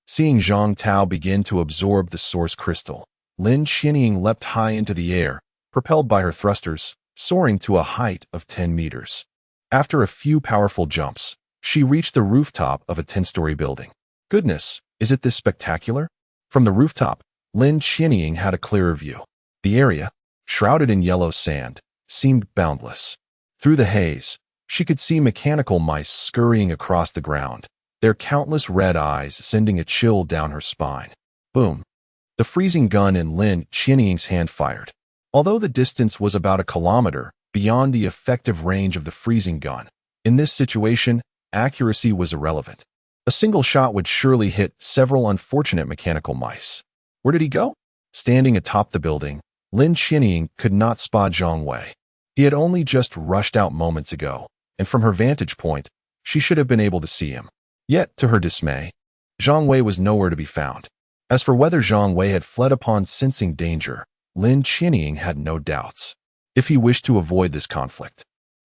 Seeing Zhang Tao begin to absorb the source crystal, Lin Qianying leapt high into the air, propelled by her thrusters, soaring to a height of 10 meters. After a few powerful jumps, she reached the rooftop of a 10-story building. Goodness, is it this spectacular? From the rooftop, Lin Qianying had a clearer view. The area, shrouded in yellow sand, seemed boundless. Through the haze, she could see mechanical mice scurrying across the ground, their countless red eyes sending a chill down her spine. Boom. The freezing gun in Lin Qianying's hand fired. Although the distance was about a kilometer beyond the effective range of the freezing gun, in this situation, accuracy was irrelevant. A single shot would surely hit several unfortunate mechanical mice. Where did he go? Standing atop the building, Lin Qianying could not spot Zhang Wei. He had only just rushed out moments ago, and from her vantage point, she should have been able to see him. Yet, to her dismay, Zhang Wei was nowhere to be found. As for whether Zhang Wei had fled upon sensing danger, Lin Qianying had no doubts. If he wished to avoid this conflict,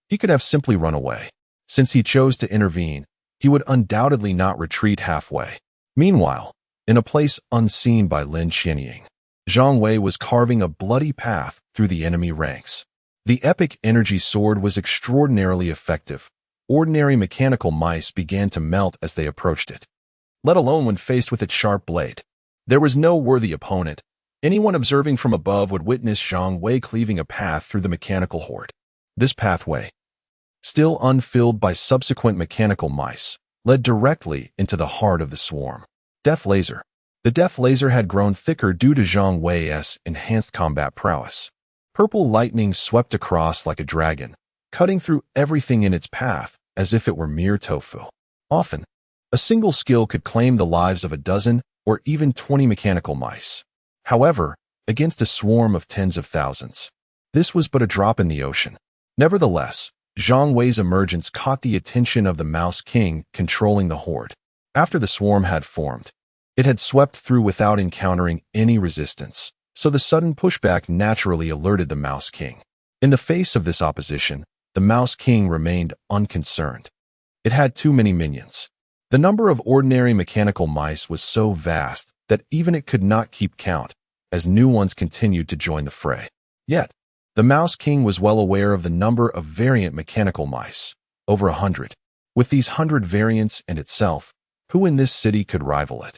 he could have simply run away. Since he chose to intervene, he would undoubtedly not retreat halfway. Meanwhile, in a place unseen by Lin Qianying, Zhang Wei was carving a bloody path through the enemy ranks. The epic energy sword was extraordinarily effective. Ordinary mechanical mice began to melt as they approached it, let alone when faced with its sharp blade. There was no worthy opponent. Anyone observing from above would witness Zhang Wei cleaving a path through the mechanical horde. This pathway, still unfilled by subsequent mechanical mice, led directly into the heart of the swarm. Death Laser. The Death Laser had grown thicker due to Zhang Wei's enhanced combat prowess. Purple lightning swept across like a dragon, cutting through everything in its path as if it were mere tofu. Often, a single skill could claim the lives of a dozen or even 20 mechanical mice. However, against a swarm of tens of thousands, this was but a drop in the ocean. Nevertheless, Zhang Wei's emergence caught the attention of the Mouse King controlling the horde. After the swarm had formed, it had swept through without encountering any resistance, so the sudden pushback naturally alerted the Mouse King. In the face of this opposition, the Mouse King remained unconcerned. It had too many minions. The number of ordinary mechanical mice was so vast that even it could not keep count, as new ones continued to join the fray. Yet, the Mouse King was well aware of the number of variant mechanical mice, over 100. With these 100 variants and itself, who in this city could rival it?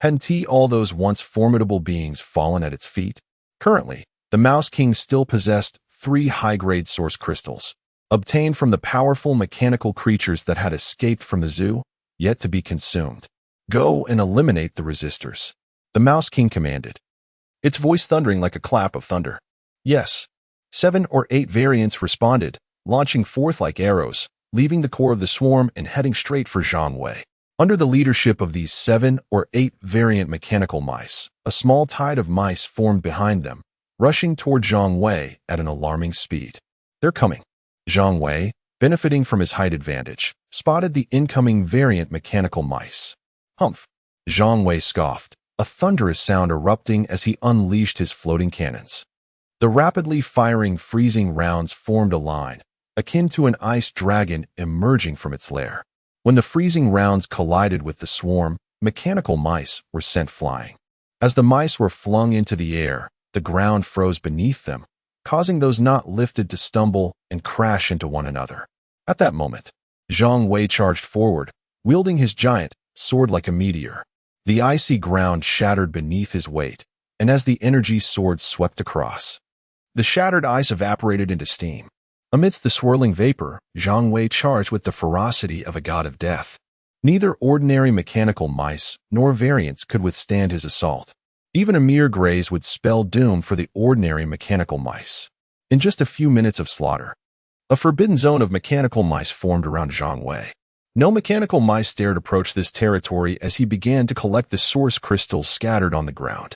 Hadn't all those once formidable beings fallen at its feet? Currently, the Mouse King still possessed 3 high-grade source crystals, obtained from the powerful mechanical creatures that had escaped from the zoo, yet to be consumed. Go and eliminate the resistors, the Mouse King commanded, its voice thundering like a clap of thunder. Yes. 7 or 8 variants responded, launching forth like arrows, leaving the core of the swarm and heading straight for Zhang Wei. Under the leadership of these 7 or 8 variant mechanical mice, a small tide of mice formed behind them, rushing toward Zhang Wei at an alarming speed. They're coming. Zhang Wei, benefiting from his height advantage, spotted the incoming variant mechanical mice. Humph! Zhang Wei scoffed, a thunderous sound erupting as he unleashed his floating cannons. The rapidly firing freezing rounds formed a line, akin to an ice dragon emerging from its lair. When the freezing rounds collided with the swarm, mechanical mice were sent flying. As the mice were flung into the air, the ground froze beneath them, causing those not lifted to stumble and crash into one another. At that moment, Zhang Wei charged forward, wielding his giant sword like a meteor. The icy ground shattered beneath his weight, and as the energy sword swept across, the shattered ice evaporated into steam. Amidst the swirling vapor, Zhang Wei charged with the ferocity of a god of death. Neither ordinary mechanical mice nor variants could withstand his assault. Even a mere graze would spell doom for the ordinary mechanical mice. In just a few minutes of slaughter, a forbidden zone of mechanical mice formed around Zhang Wei. No mechanical mice dared approach this territory as he began to collect the source crystals scattered on the ground.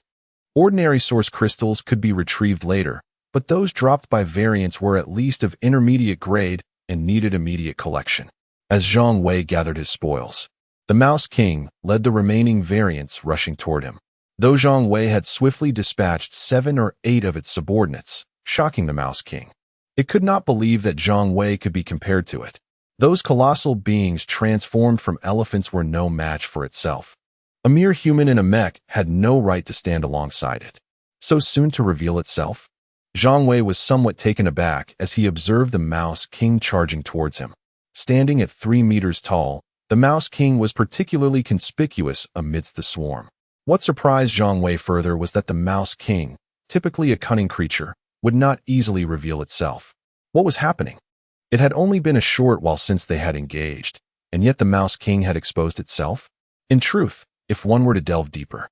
Ordinary source crystals could be retrieved later, but those dropped by variants were at least of intermediate grade and needed immediate collection. As Zhang Wei gathered his spoils, the Mouse King led the remaining variants rushing toward him. Though Zhang Wei had swiftly dispatched 7 or 8 of its subordinates, shocking the Mouse King, it could not believe that Zhang Wei could be compared to it. Those colossal beings transformed from elephants were no match for itself. A mere human in a mech had no right to stand alongside it. So soon to reveal itself? Zhang Wei was somewhat taken aback as he observed the Mouse King charging towards him. Standing at 3 meters tall, the Mouse King was particularly conspicuous amidst the swarm. What surprised Zhang Wei further was that the Mouse King, typically a cunning creature, would not easily reveal itself. What was happening? It had only been a short while since they had engaged, and yet the Mouse King had exposed itself? In truth, if one were to delve deeper,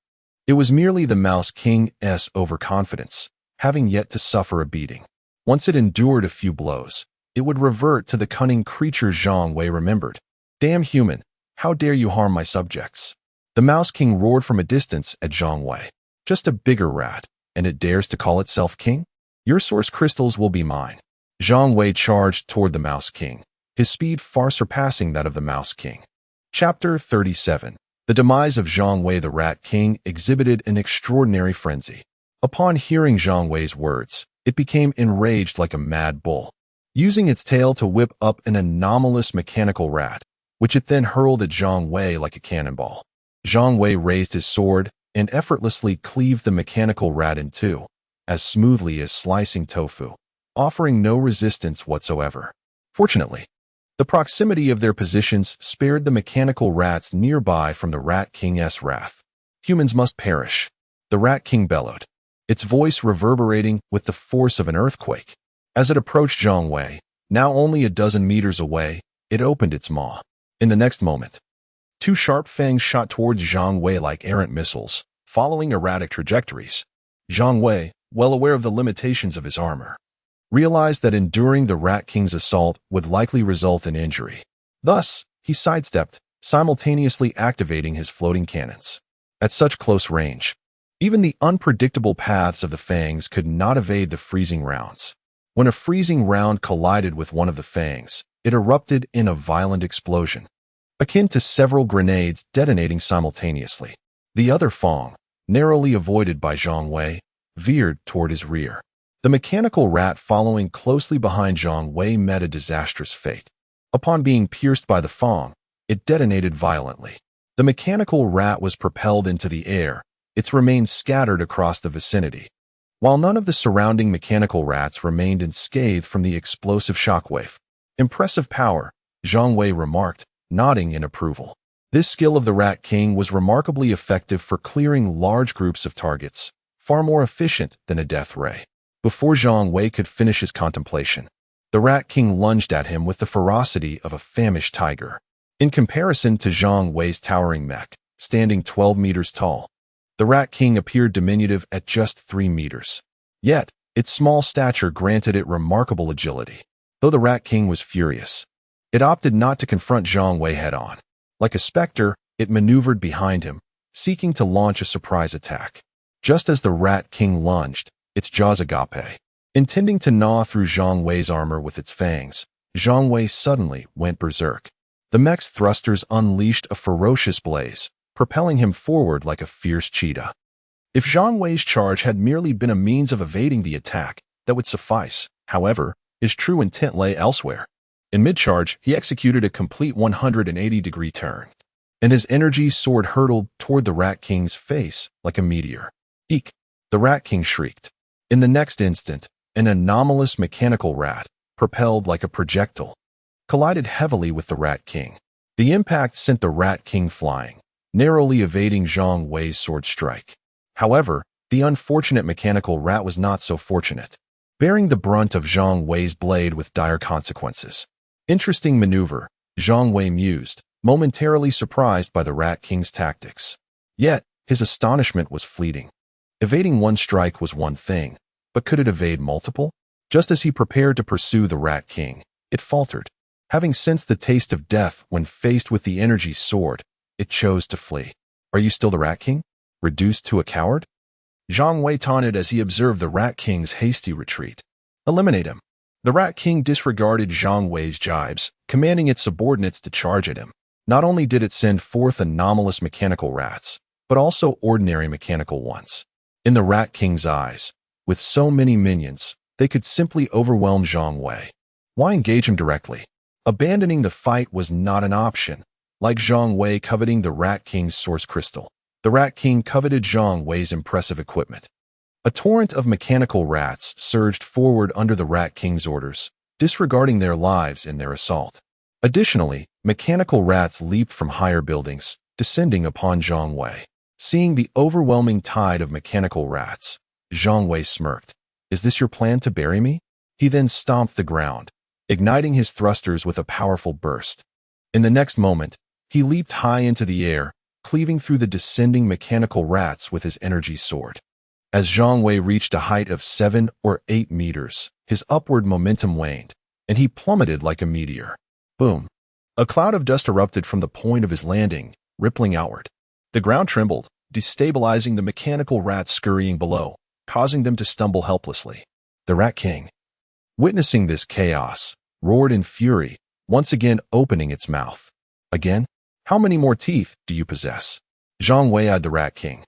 it was merely the Mouse King's overconfidence, having yet to suffer a beating. Once it endured a few blows, it would revert to the cunning creature Zhang Wei remembered. Damn human, how dare you harm my subjects? The Mouse King roared from a distance at Zhang Wei. Just a bigger rat, and it dares to call itself king? Your source crystals will be mine. Zhang Wei charged toward the Mouse King, his speed far surpassing that of the Mouse King. Chapter 37. The demise of Zhang Wei. The Rat King exhibited an extraordinary frenzy. Upon hearing Zhang Wei's words, it became enraged like a mad bull, using its tail to whip up an anomalous mechanical rat, which it then hurled at Zhang Wei like a cannonball. Zhang Wei raised his sword and effortlessly cleaved the mechanical rat in two, as smoothly as slicing tofu, offering no resistance whatsoever. Fortunately, the proximity of their positions spared the mechanical rats nearby from the Rat King's wrath. Humans must perish, the Rat King bellowed, its voice reverberating with the force of an earthquake. As it approached Zhang Wei, now only a dozen meters away, it opened its maw. In the next moment, two sharp fangs shot towards Zhang Wei like errant missiles, following erratic trajectories. Zhang Wei, well aware of the limitations of his armor, realized that enduring the Rat King's assault would likely result in injury. Thus, he sidestepped, simultaneously activating his floating cannons. At such close range, even the unpredictable paths of the fangs could not evade the freezing rounds. When a freezing round collided with one of the fangs, it erupted in a violent explosion, akin to several grenades detonating simultaneously. The other fang, narrowly avoided by Zhang Wei, veered toward his rear. The mechanical rat following closely behind Zhang Wei met a disastrous fate. Upon being pierced by the fang, it detonated violently. The mechanical rat was propelled into the air, its remains scattered across the vicinity. While none of the surrounding mechanical rats remained unscathed from the explosive shockwave. Impressive power, Zhang Wei remarked, nodding in approval. This skill of the Rat King was remarkably effective for clearing large groups of targets, far more efficient than a death ray. Before Zhang Wei could finish his contemplation, the Rat King lunged at him with the ferocity of a famished tiger. In comparison to Zhang Wei's towering mech, standing 12 meters tall, the Rat King appeared diminutive at just 3 meters. Yet, its small stature granted it remarkable agility. Though the Rat King was furious, it opted not to confront Zhang Wei head-on. Like a specter, it maneuvered behind him, seeking to launch a surprise attack. Just as the Rat King lunged, its jaws agape, intending to gnaw through Zhang Wei's armor with its fangs, Zhang Wei suddenly went berserk. The mech's thrusters unleashed a ferocious blaze, propelling him forward like a fierce cheetah. If Zhang Wei's charge had merely been a means of evading the attack, that would suffice. However, his true intent lay elsewhere. In mid-charge, he executed a complete 180-degree turn, and his energy sword hurtled toward the Rat King's face like a meteor. Eek! The Rat King shrieked. In the next instant, an anomalous mechanical rat, propelled like a projectile, collided heavily with the Rat King. The impact sent the Rat King flying, narrowly evading Zhang Wei's sword strike. However, the unfortunate mechanical rat was not so fortunate, bearing the brunt of Zhang Wei's blade with dire consequences. Interesting maneuver, Zhang Wei mused, momentarily surprised by the Rat King's tactics. Yet, his astonishment was fleeting. Evading one strike was one thing, but could it evade multiple? Just as he prepared to pursue the Rat King, it faltered. Having sensed the taste of death when faced with the energy sword, it chose to flee. Are you still the Rat King? Reduced to a coward? Zhang Wei taunted as he observed the Rat King's hasty retreat. Eliminate him. The Rat King disregarded Zhang Wei's jibes, commanding its subordinates to charge at him. Not only did it send forth anomalous mechanical rats, but also ordinary mechanical ones. In the Rat King's eyes, with so many minions, they could simply overwhelm Zhang Wei. Why engage him directly? Abandoning the fight was not an option. Like Zhang Wei coveting the Rat King's source crystal, the Rat King coveted Zhang Wei's impressive equipment. A torrent of mechanical rats surged forward under the Rat King's orders, disregarding their lives in their assault. Additionally, mechanical rats leaped from higher buildings, descending upon Zhang Wei. Seeing the overwhelming tide of mechanical rats, Zhang Wei smirked. Is this your plan to bury me? He then stomped the ground, igniting his thrusters with a powerful burst. In the next moment, he leaped high into the air, cleaving through the descending mechanical rats with his energy sword. As Zhang Wei reached a height of 7 or 8 meters, his upward momentum waned, and he plummeted like a meteor. Boom! A cloud of dust erupted from the point of his landing, rippling outward. The ground trembled, destabilizing the mechanical rats scurrying below, causing them to stumble helplessly. The Rat King, witnessing this chaos, roared in fury, once again opening its mouth. Again? How many more teeth do you possess? Zhang Wei eyed the Rat King,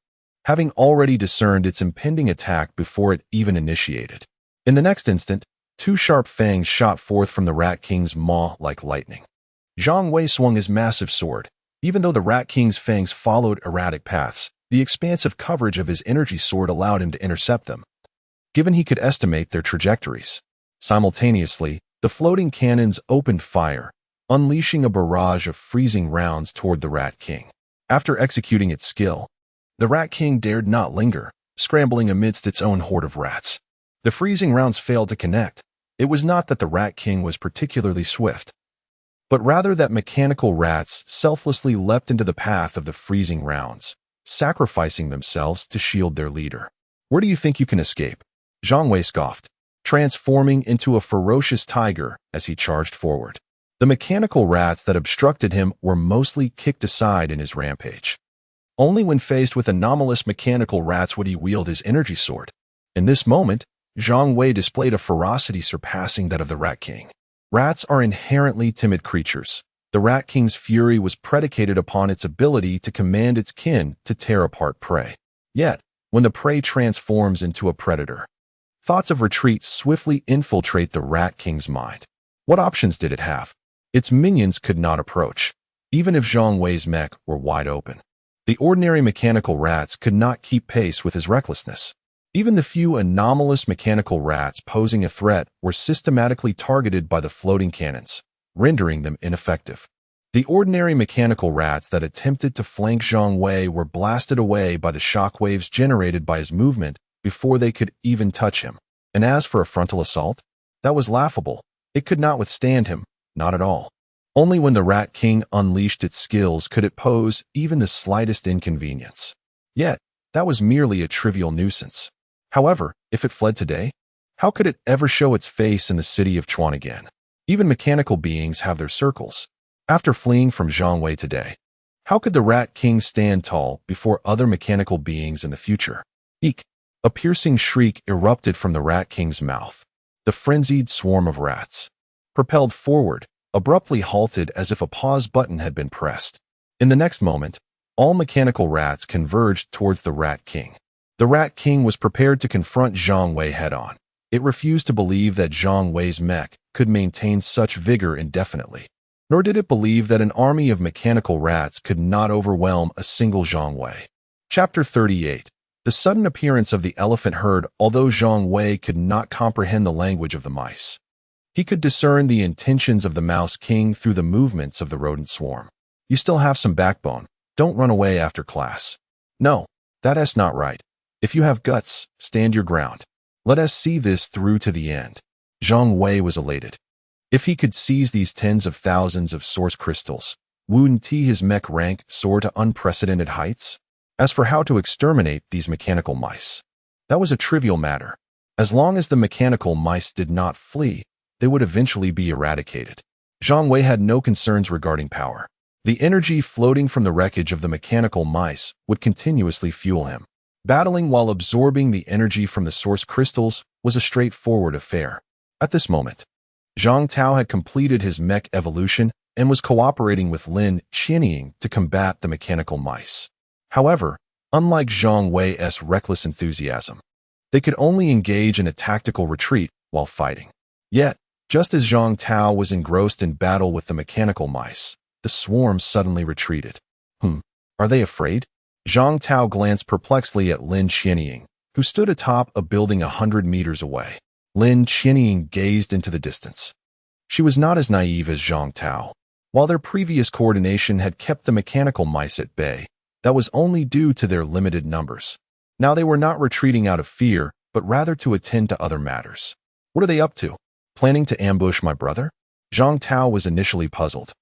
having already discerned its impending attack before it even initiated. In the next instant, 2 sharp fangs shot forth from the Rat King's maw like lightning. Zhang Wei swung his massive sword. Even though the Rat King's fangs followed erratic paths, the expansive coverage of his energy sword allowed him to intercept them, given he could estimate their trajectories. Simultaneously, the floating cannons opened fire, unleashing a barrage of freezing rounds toward the Rat King. After executing its skill, the Rat King dared not linger, scrambling amidst its own horde of rats. The freezing rounds failed to connect. It was not that the Rat King was particularly swift, but rather that mechanical rats selflessly leapt into the path of the freezing rounds, sacrificing themselves to shield their leader. Where do you think you can escape? Zhang Wei scoffed, transforming into a ferocious tiger as he charged forward. The mechanical rats that obstructed him were mostly kicked aside in his rampage. Only when faced with anomalous mechanical rats would he wield his energy sword. In this moment, Zhang Wei displayed a ferocity surpassing that of the Rat King. Rats are inherently timid creatures. The Rat King's fury was predicated upon its ability to command its kin to tear apart prey. Yet, when the prey transforms into a predator, thoughts of retreat swiftly infiltrate the Rat King's mind. What options did it have? Its minions could not approach, even if Zhang Wei's mech were wide open. The ordinary mechanical rats could not keep pace with his recklessness. Even the few anomalous mechanical rats posing a threat were systematically targeted by the floating cannons, rendering them ineffective. The ordinary mechanical rats that attempted to flank Zhang Wei were blasted away by the shockwaves generated by his movement before they could even touch him. And as for a frontal assault, that was laughable. It could not withstand him, not at all. Only when the Rat King unleashed its skills could it pose even the slightest inconvenience. Yet, that was merely a trivial nuisance. However, if it fled today, how could it ever show its face in the city of Chuan again? Even mechanical beings have their circles. After fleeing from Zhang Wei today, how could the Rat King stand tall before other mechanical beings in the future? Eek! A piercing shriek erupted from the Rat King's mouth. The frenzied swarm of rats, propelled forward, abruptly halted as if a pause button had been pressed. In the next moment, all mechanical rats converged towards the Rat King. The Rat King was prepared to confront Zhang Wei head-on. It refused to believe that Zhang Wei's mech could maintain such vigor indefinitely. Nor did it believe that an army of mechanical rats could not overwhelm a single Zhang Wei. Chapter 38. The sudden appearance of the elephant herd. Although Zhang Wei could not comprehend the language of the mice, he could discern the intentions of the Mouse King through the movements of the rodent swarm. You still have some backbone. Don't run away after class. No, that's not right. If you have guts, stand your ground. Let us see this through to the end. Zhang Wei was elated. If he could seize these tens of thousands of source crystals, wouldn't his mech rank soar to unprecedented heights? As for how to exterminate these mechanical mice, that was a trivial matter. As long as the mechanical mice did not flee, they would eventually be eradicated. Zhang Wei had no concerns regarding power. The energy floating from the wreckage of the mechanical mice would continuously fuel him. Battling while absorbing the energy from the source crystals was a straightforward affair. At this moment, Zhang Tao had completed his mech evolution and was cooperating with Lin Qianying to combat the mechanical mice. However, unlike Zhang Wei's reckless enthusiasm, they could only engage in a tactical retreat while fighting. Yet, just as Zhang Tao was engrossed in battle with the mechanical mice, the swarm suddenly retreated. Are they afraid? Zhang Tao glanced perplexedly at Lin Qianying, who stood atop a building 100 meters away. Lin Qianying gazed into the distance. She was not as naive as Zhang Tao. While their previous coordination had kept the mechanical mice at bay, that was only due to their limited numbers. Now they were not retreating out of fear, but rather to attend to other matters. What are they up to? Planning to ambush my brother? Zhang Tao was initially puzzled.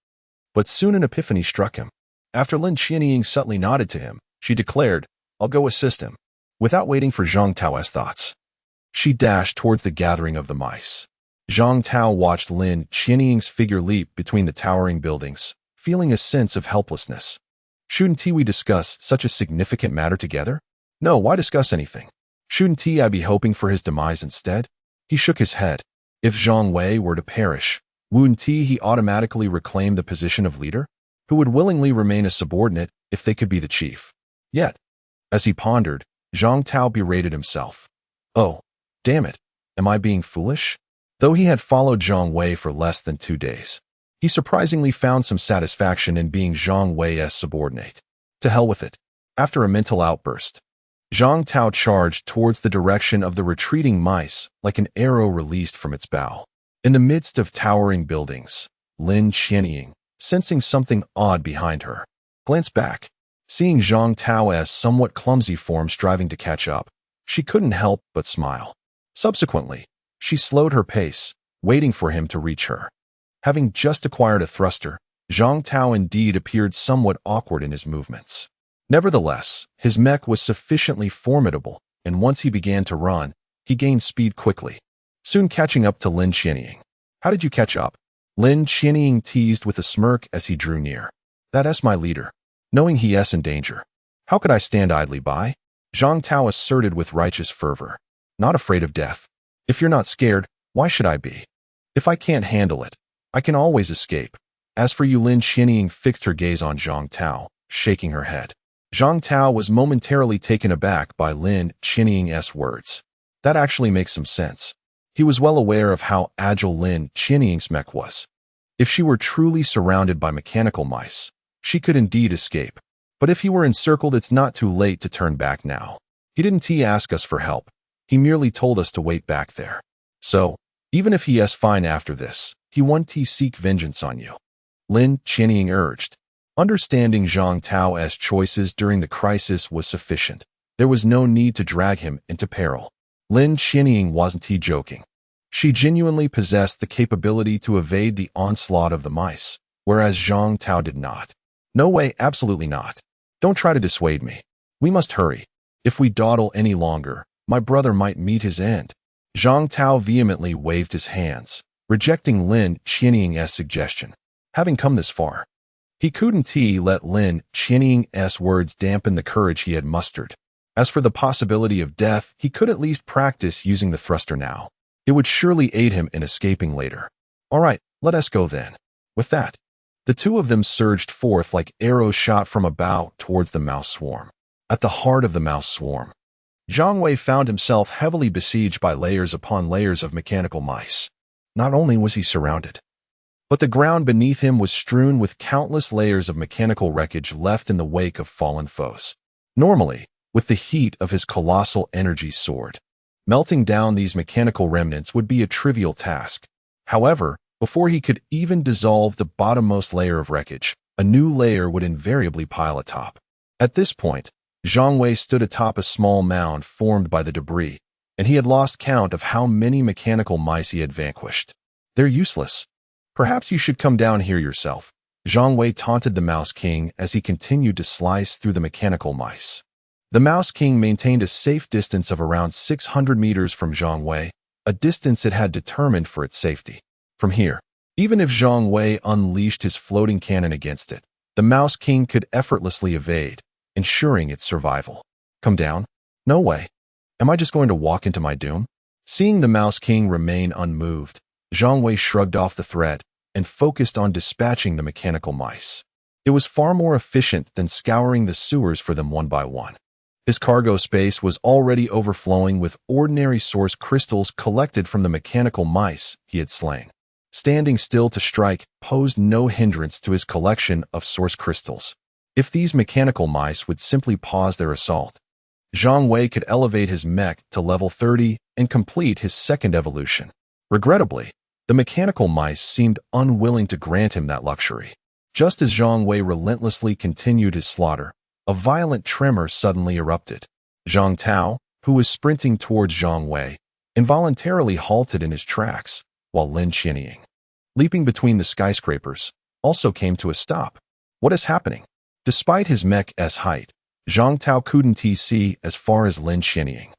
But soon an epiphany struck him. After Lin Qianying subtly nodded to him, she declared, "I'll go assist him." Without waiting for Zhang Tao's thoughts, she dashed towards the gathering of the mice. Zhang Tao watched Lin Qianying's figure leap between the towering buildings, feeling a sense of helplessness. Shouldn't we discuss such a significant matter together? No, why discuss anything? Shouldn't I be hoping for his demise instead? He shook his head. If Zhang Wei were to perish, wouldn't he automatically reclaim the position of leader? Who would willingly remain a subordinate if they could be the chief? Yet, as he pondered, Zhang Tao berated himself. Oh, damn it, am I being foolish? Though he had followed Zhang Wei for less than 2 days, he surprisingly found some satisfaction in being Zhang Wei's subordinate. To hell with it. After a mental outburst, Zhang Tao charged towards the direction of the retreating mice like an arrow released from its bow. In the midst of towering buildings, Lin Qianying, sensing something odd behind her, glanced back. Seeing Zhang Tao's somewhat clumsy form striving to catch up, she couldn't help but smile. Subsequently, she slowed her pace, waiting for him to reach her. Having just acquired a thruster, Zhang Tao indeed appeared somewhat awkward in his movements. Nevertheless, his mech was sufficiently formidable, and once he began to run, he gained speed quickly, soon catching up to Lin Qianying. How did you catch up? Lin Qianying teased with a smirk as he drew near. That's my leader. Knowing he's in danger, how could I stand idly by? Zhang Tao asserted with righteous fervor. Not afraid of death. If you're not scared, why should I be? If I can't handle it, I can always escape. As for you, Lin Qianying fixed her gaze on Zhang Tao, shaking her head. Zhang Tao was momentarily taken aback by Lin Qianying's words. That actually makes some sense. He was well aware of how agile Lin Qianying's mech was. If she were truly surrounded by mechanical mice, she could indeed escape. But if he were encircled, it's not too late to turn back now. He didn't ask us for help. He merely told us to wait back there. So, even if he's fine after this, he won't seek vengeance on you. Lin Qianying urged. Understanding Zhang Tao's choices during the crisis was sufficient. There was no need to drag him into peril. Lin Qianying wasn't joking. She genuinely possessed the capability to evade the onslaught of the mice, whereas Zhang Tao did not. No way, absolutely not. Don't try to dissuade me. We must hurry. If we dawdle any longer, my brother might meet his end. Zhang Tao vehemently waved his hands, rejecting Lin Qianying's suggestion. Having come this far, he couldn't let Lin Qianying's words dampen the courage he had mustered. As for the possibility of death, he could at least practice using the thruster now. It would surely aid him in escaping later. All right, let us go then. With that, the two of them surged forth like arrows shot from a bow towards the mouse swarm. At the heart of the mouse swarm, Zhang Wei found himself heavily besieged by layers upon layers of mechanical mice. Not only was he surrounded, but the ground beneath him was strewn with countless layers of mechanical wreckage left in the wake of fallen foes. Normally, with the heat of his colossal energy sword, melting down these mechanical remnants would be a trivial task. However, before he could even dissolve the bottommost layer of wreckage, a new layer would invariably pile atop. At this point, Zhang Wei stood atop a small mound formed by the debris, and he had lost count of how many mechanical mice he had vanquished. They're useless. Perhaps you should come down here yourself. Zhang Wei taunted the Mouse King as he continued to slice through the mechanical mice. The Mouse King maintained a safe distance of around 600 meters from Zhang Wei, a distance it had determined for its safety. From here, even if Zhang Wei unleashed his floating cannon against it, the Mouse King could effortlessly evade, ensuring its survival. Come down? No way. Am I just going to walk into my doom? Seeing the Mouse King remain unmoved, Zhang Wei shrugged off the threat and focused on dispatching the mechanical mice. It was far more efficient than scouring the sewers for them one by one. His cargo space was already overflowing with ordinary source crystals collected from the mechanical mice he had slain. Standing still to strike posed no hindrance to his collection of source crystals. If these mechanical mice would simply pause their assault, Zhang Wei could elevate his mech to level 30 and complete his second evolution. Regrettably, The mechanical mice seemed unwilling to grant him that luxury. Just as Zhang Wei relentlessly continued his slaughter, a violent tremor suddenly erupted. Zhang Tao, who was sprinting towards Zhang Wei, involuntarily halted in his tracks, while Lin Qianying, leaping between the skyscrapers, also came to a stop. What is happening? Despite his mech's height, Zhang Tao couldn't see as far as Lin Qianying,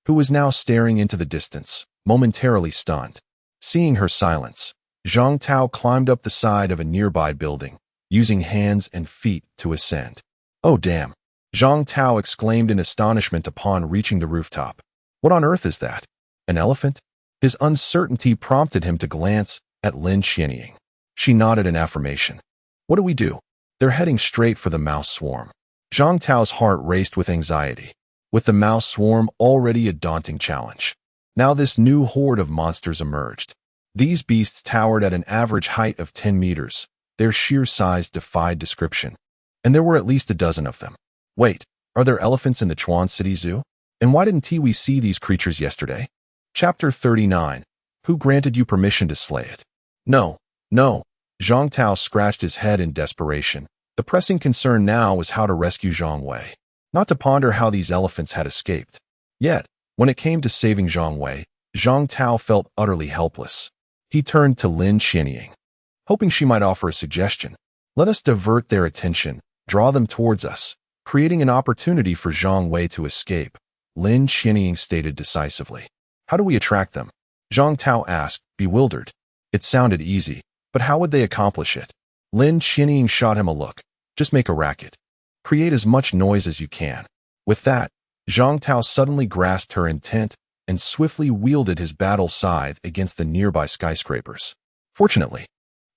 who was now staring into the distance, momentarily stunned. Seeing her silence, Zhang Tao climbed up the side of a nearby building, using hands and feet to ascend. Oh damn! Zhang Tao exclaimed in astonishment upon reaching the rooftop. What on earth is that? An elephant? His uncertainty prompted him to glance at Lin Qianying. She nodded in affirmation. What do we do? They're heading straight for the mouse swarm. Zhang Tao's heart raced with anxiety, with the mouse swarm already a daunting challenge. Now this new horde of monsters emerged. These beasts towered at an average height of 10 meters. Their sheer size defied description. And there were at least a dozen of them. Wait, are there elephants in the Chuan City Zoo? And why didn't we see these creatures yesterday? Chapter 39. Who granted you permission to slay it? No. Zhang Tao scratched his head in desperation. The pressing concern now was how to rescue Zhang Wei, not to ponder how these elephants had escaped. Yet, when it came to saving Zhang Wei, Zhang Tao felt utterly helpless. He turned to Lin Qianying, hoping she might offer a suggestion. Let us divert their attention, draw them towards us, creating an opportunity for Zhang Wei to escape, Lin Qianying stated decisively. How do we attract them? Zhang Tao asked, bewildered. It sounded easy, but how would they accomplish it? Lin Qianying shot him a look. Just make a racket. Create as much noise as you can. With that, Zhang Tao suddenly grasped her intent and swiftly wielded his battle scythe against the nearby skyscrapers. Fortunately,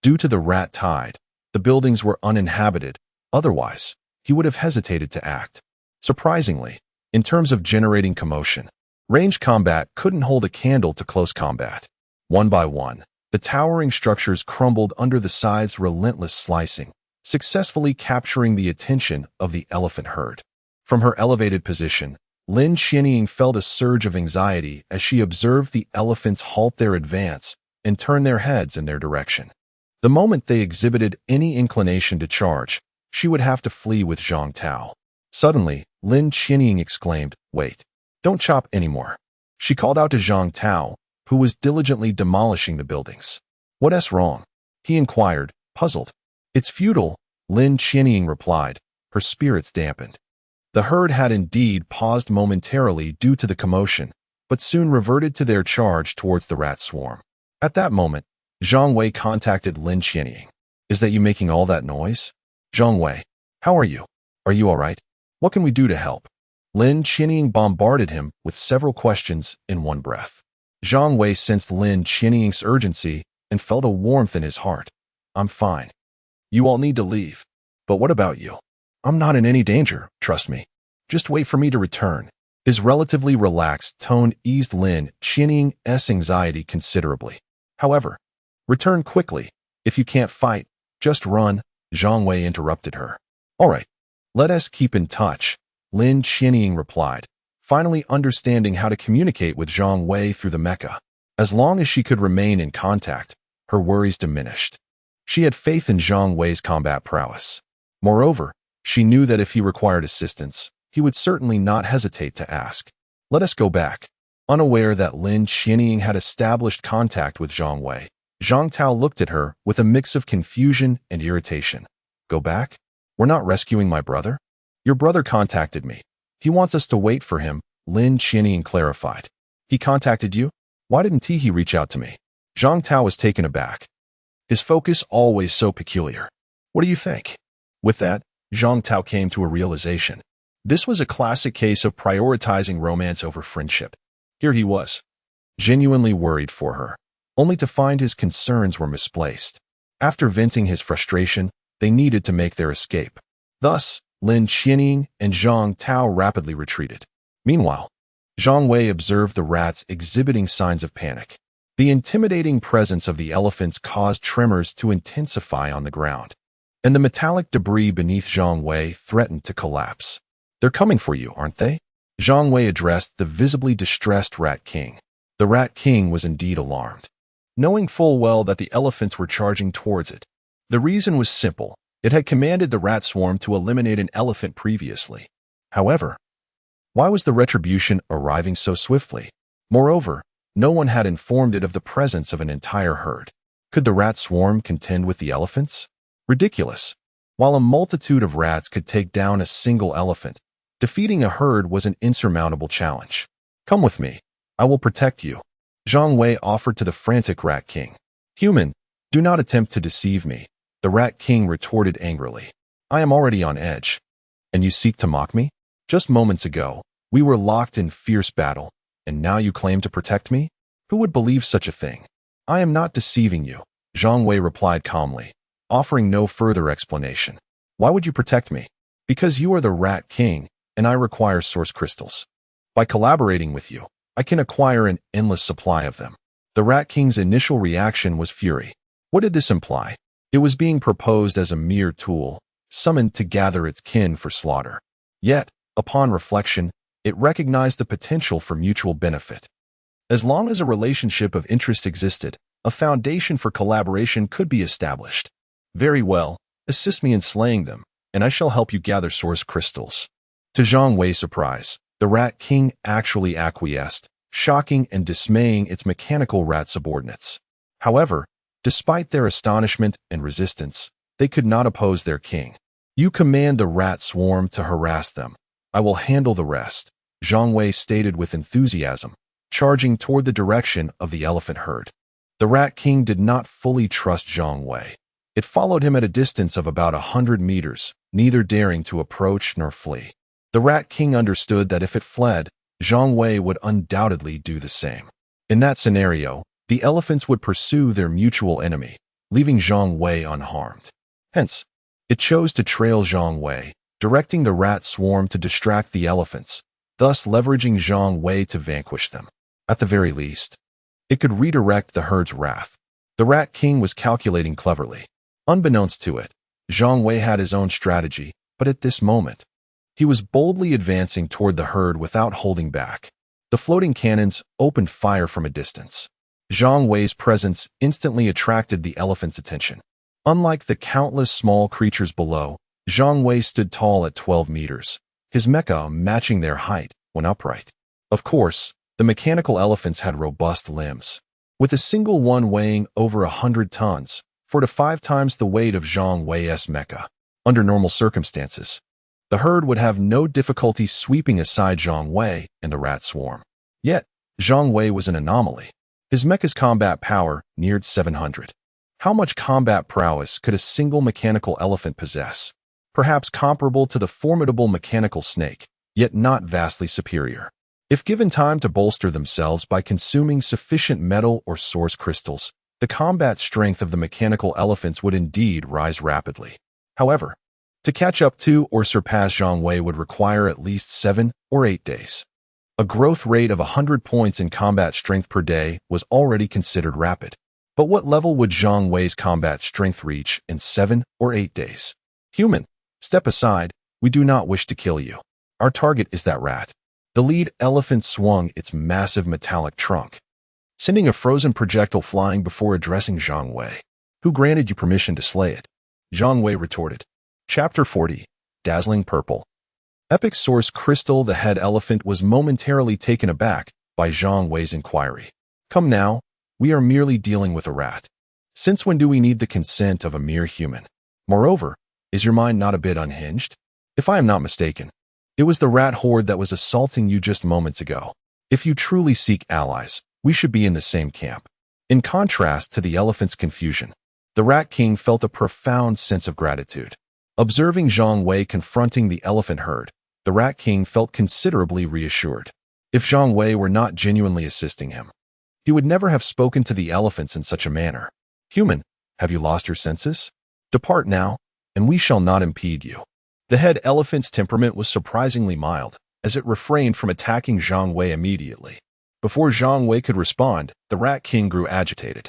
due to the rat tide, the buildings were uninhabited. Otherwise, he would have hesitated to act. Surprisingly, in terms of generating commotion, ranged combat couldn't hold a candle to close combat. One by one, the towering structures crumbled under the scythe's relentless slicing, successfully capturing the attention of the elephant herd. From her elevated position, Lin Qianying felt a surge of anxiety as she observed the elephants halt their advance and turn their heads in their direction. The moment they exhibited any inclination to charge, she would have to flee with Zhang Tao. Suddenly, Lin Qianying exclaimed, "Wait, don't chop anymore." She called out to Zhang Tao, who was diligently demolishing the buildings. "What's wrong?" he inquired, puzzled. "It's futile," Lin Qianying replied, her spirits dampened. The herd had indeed paused momentarily due to the commotion, but soon reverted to their charge towards the rat swarm. At that moment, Zhang Wei contacted Lin Qianying. "Is that you making all that noise?" "Zhang Wei, how are you? Are you all right? What can we do to help?" Lin Qianying bombarded him with several questions in one breath. Zhang Wei sensed Lin Qianying's urgency and felt a warmth in his heart. "I'm fine. You all need to leave. But what about you?" "I'm not in any danger, trust me. Just wait for me to return." His relatively relaxed tone eased Lin Qianying's anxiety considerably. "However, return quickly. If you can't fight, just run," Zhang Wei interrupted her. "All right, let us keep in touch," Lin Qianying replied, finally understanding how to communicate with Zhang Wei through the mecha. As long as she could remain in contact, her worries diminished. She had faith in Zhang Wei's combat prowess. Moreover, she knew that if he required assistance, he would certainly not hesitate to ask. "Let us go back." Unaware that Lin Qianying had established contact with Zhang Wei, Zhang Tao looked at her with a mix of confusion and irritation. "Go back? We're not rescuing my brother? Your brother contacted me. He wants us to wait for him," Lin Qianying clarified. "He contacted you? Why didn't he reach out to me?" Zhang Tao was taken aback. His focus always so peculiar. "What do you think?" With that, Zhang Tao came to a realization. This was a classic case of prioritizing romance over friendship. Here he was, genuinely worried for her, only to find his concerns were misplaced. After venting his frustration, they needed to make their escape. Thus, Lin Qianying and Zhang Tao rapidly retreated. Meanwhile, Zhang Wei observed the rats exhibiting signs of panic. The intimidating presence of the elephants caused tremors to intensify on the ground, and the metallic debris beneath Zhang Wei threatened to collapse. "They're coming for you, aren't they?" Zhang Wei addressed the visibly distressed Rat King. The Rat King was indeed alarmed. knowing full well that the elephants were charging towards it. The reason was simple. It had commanded the rat swarm to eliminate an elephant previously. However, why was the retribution arriving so swiftly? Moreover, no one had informed it of the presence of an entire herd. Could the rat swarm contend with the elephants? Ridiculous. While a multitude of rats could take down a single elephant, defeating a herd was an insurmountable challenge. Come with me. I will protect you, Zhang Wei offered to the frantic Rat King. Human, do not attempt to deceive me, the Rat King retorted angrily. I am already on edge. And you seek to mock me? Just moments ago, we were locked in fierce battle, and now you claim to protect me? Who would believe such a thing? I am not deceiving you, Zhang Wei replied calmly, offering no further explanation. Why would you protect me? Because you are the Rat King, and I require source crystals. By collaborating with you, I can acquire an endless supply of them. The Rat King's initial reaction was fury. What did this imply? It was being proposed as a mere tool, summoned to gather its kin for slaughter. Yet, upon reflection, it recognized the potential for mutual benefit. As long as a relationship of interest existed, a foundation for collaboration could be established. Very well, assist me in slaying them, and I shall help you gather source crystals. To Zhang Wei's surprise, the Rat King actually acquiesced, shocking and dismaying its mechanical rat subordinates. However, despite their astonishment and resistance, they could not oppose their king. You command the rat swarm to harass them. I will handle the rest, Zhang Wei stated with enthusiasm, charging toward the direction of the elephant herd. The Rat King did not fully trust Zhang Wei. It followed him at a distance of about 100 meters, neither daring to approach nor flee. The Rat King understood that if it fled, Zhang Wei would undoubtedly do the same. In that scenario, the elephants would pursue their mutual enemy, leaving Zhang Wei unharmed. Hence, it chose to trail Zhang Wei, directing the rat swarm to distract the elephants, thus leveraging Zhang Wei to vanquish them. At the very least, it could redirect the herd's wrath. The Rat King was calculating cleverly. Unbeknownst to it, Zhang Wei had his own strategy, but at this moment, he was boldly advancing toward the herd without holding back. The floating cannons opened fire from a distance. Zhang Wei's presence instantly attracted the elephant's attention. Unlike the countless small creatures below, Zhang Wei stood tall at 12 meters, his mecha matching their height when upright. Of course, the mechanical elephants had robust limbs. With a single one weighing over 100 tons, 4 to 5 times the weight of Zhang Wei's mecha. Under normal circumstances, the herd would have no difficulty sweeping aside Zhang Wei and the rat swarm. Yet, Zhang Wei was an anomaly. His mecha's combat power neared 700. How much combat prowess could a single mechanical elephant possess? Perhaps comparable to the formidable mechanical snake, yet not vastly superior. If given time to bolster themselves by consuming sufficient metal or source crystals, the combat strength of the mechanical elephants would indeed rise rapidly. However, to catch up to or surpass Zhang Wei would require at least 7 or 8 days. A growth rate of 100 points in combat strength per day was already considered rapid. But what level would Zhang Wei's combat strength reach in 7 or 8 days? Human, step aside, we do not wish to kill you. Our target is that rat. The lead elephant swung its massive metallic trunk, sending a frozen projectile flying before addressing Zhang Wei. Who granted you permission to slay it? Zhang Wei retorted. Chapter 40, Dazzling Purple. Epic Source Crystal. The head elephant was momentarily taken aback by Zhang Wei's inquiry. Come now, we are merely dealing with a rat. Since when do we need the consent of a mere human? Moreover, is your mind not a bit unhinged? If I am not mistaken, it was the rat horde that was assaulting you just moments ago. If you truly seek allies, we should be in the same camp. In contrast to the elephant's confusion, the Rat King felt a profound sense of gratitude. Observing Zhang Wei confronting the elephant herd, the Rat King felt considerably reassured. If Zhang Wei were not genuinely assisting him, he would never have spoken to the elephants in such a manner. Human, have you lost your senses? Depart now, and we shall not impede you. The head elephant's temperament was surprisingly mild, as it refrained from attacking Zhang Wei immediately. Before Zhang Wei could respond, the Rat King grew agitated.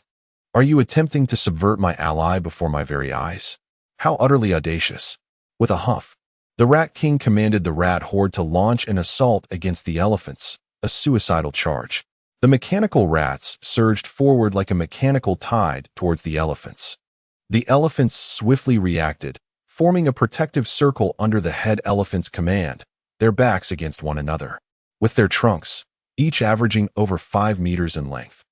Are you attempting to subvert my ally before my very eyes? How utterly audacious. With a huff, the Rat King commanded the rat horde to launch an assault against the elephants, a suicidal charge. The mechanical rats surged forward like a mechanical tide towards the elephants. The elephants swiftly reacted, forming a protective circle under the head elephant's command, their backs against one another. With their trunks, each averaging over 5 meters in length,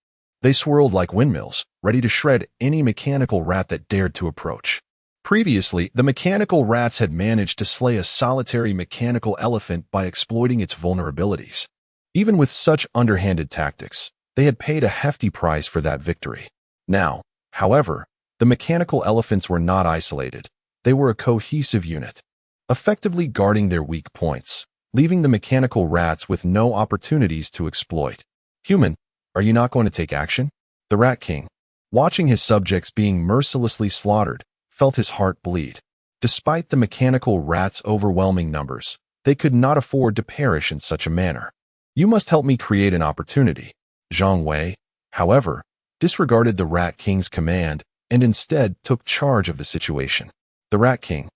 they swirled like windmills, ready to shred any mechanical rat that dared to approach. Previously, the mechanical rats had managed to slay a solitary mechanical elephant by exploiting its vulnerabilities. Even with such underhanded tactics, they had paid a hefty price for that victory. Now, however, the mechanical elephants were not isolated. They were a cohesive unit, effectively guarding their weak points, leaving the mechanical rats with no opportunities to exploit. Human, are you not going to take action? The Rat King, watching his subjects being mercilessly slaughtered, felt his heart bleed. Despite the mechanical rats' overwhelming numbers, they could not afford to perish in such a manner. You must help me create an opportunity. Zhang Wei, however, disregarded the Rat King's command and instead took charge of the situation. The Rat King,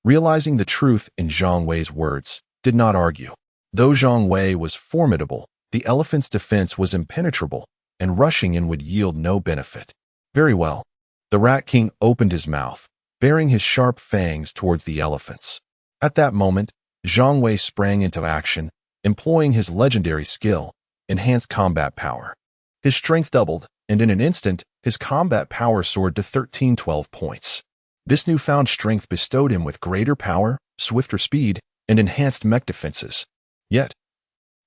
realizing the truth in Zhang Wei's words, did not argue. Though Zhang Wei was formidable, the elephant's defense was impenetrable, and rushing in would yield no benefit. Very well. The Rat King opened his mouth, baring his sharp fangs towards the elephants. At that moment, Zhang Wei sprang into action, employing his legendary skill, enhanced combat power. His strength doubled, and in an instant, his combat power soared to 1312 points. This newfound strength bestowed him with greater power, swifter speed, and enhanced mech defenses. Yet,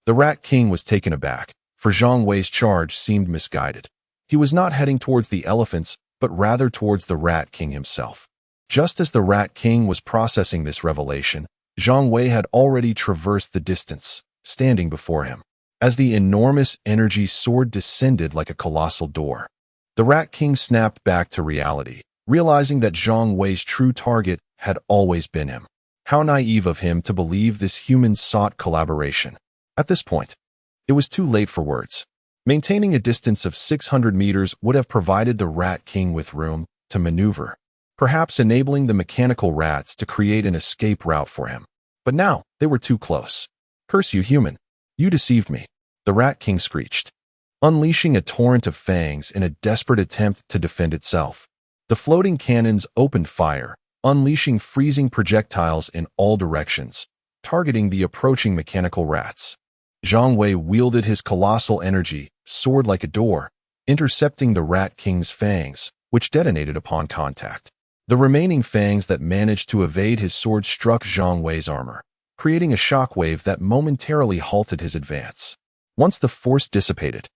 the Rat King was taken aback, for Zhang Wei's charge seemed misguided. He was not heading towards the elephants, but rather towards the Rat King himself. Just as the Rat King was processing this revelation, Zhang Wei had already traversed the distance, standing before him. As the enormous energy sword descended like a colossal door, the Rat King snapped back to reality, realizing that Zhang Wei's true target had always been him. How naive of him to believe this human sought collaboration. At this point, it was too late for words. Maintaining a distance of 600 meters would have provided the Rat King with room to maneuver, perhaps enabling the mechanical rats to create an escape route for him. But now, they were too close. Curse you, human. You deceived me, the Rat King screeched, unleashing a torrent of fangs in a desperate attempt to defend itself. The floating cannons opened fire, unleashing freezing projectiles in all directions, targeting the approaching mechanical rats. Zhang Wei wielded his colossal energy, sword like a door, intercepting the Rat King's fangs, which detonated upon contact. The remaining fangs that managed to evade his sword struck Zhang Wei's armor, creating a shockwave that momentarily halted his advance. Once the force dissipated,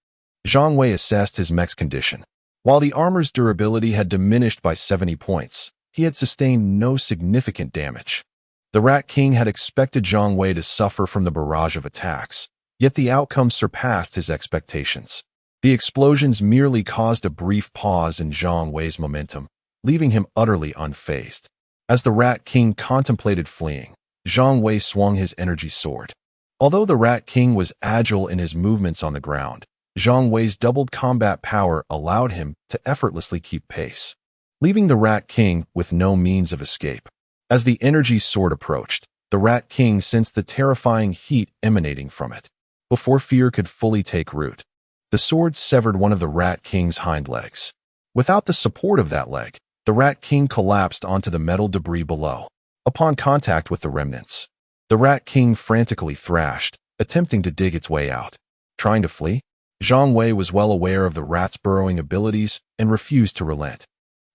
Zhang Wei assessed his mech's condition. While the armor's durability had diminished by 70 points, he had sustained no significant damage. The Rat King had expected Zhang Wei to suffer from the barrage of attacks, yet the outcome surpassed his expectations. The explosions merely caused a brief pause in Zhang Wei's momentum, leaving him utterly unfazed. As the Rat King contemplated fleeing, Zhang Wei swung his energy sword. Although the Rat King was agile in his movements on the ground, Zhang Wei's doubled combat power allowed him to effortlessly keep pace, leaving the Rat King with no means of escape. As the energy sword approached, the Rat King sensed the terrifying heat emanating from it. Before fear could fully take root, the sword severed one of the Rat King's hind legs. Without the support of that leg, the Rat King collapsed onto the metal debris below. Upon contact with the remnants, the Rat King frantically thrashed, attempting to dig its way out. Trying to flee? Zhang Wei was well aware of the rat's burrowing abilities and refused to relent.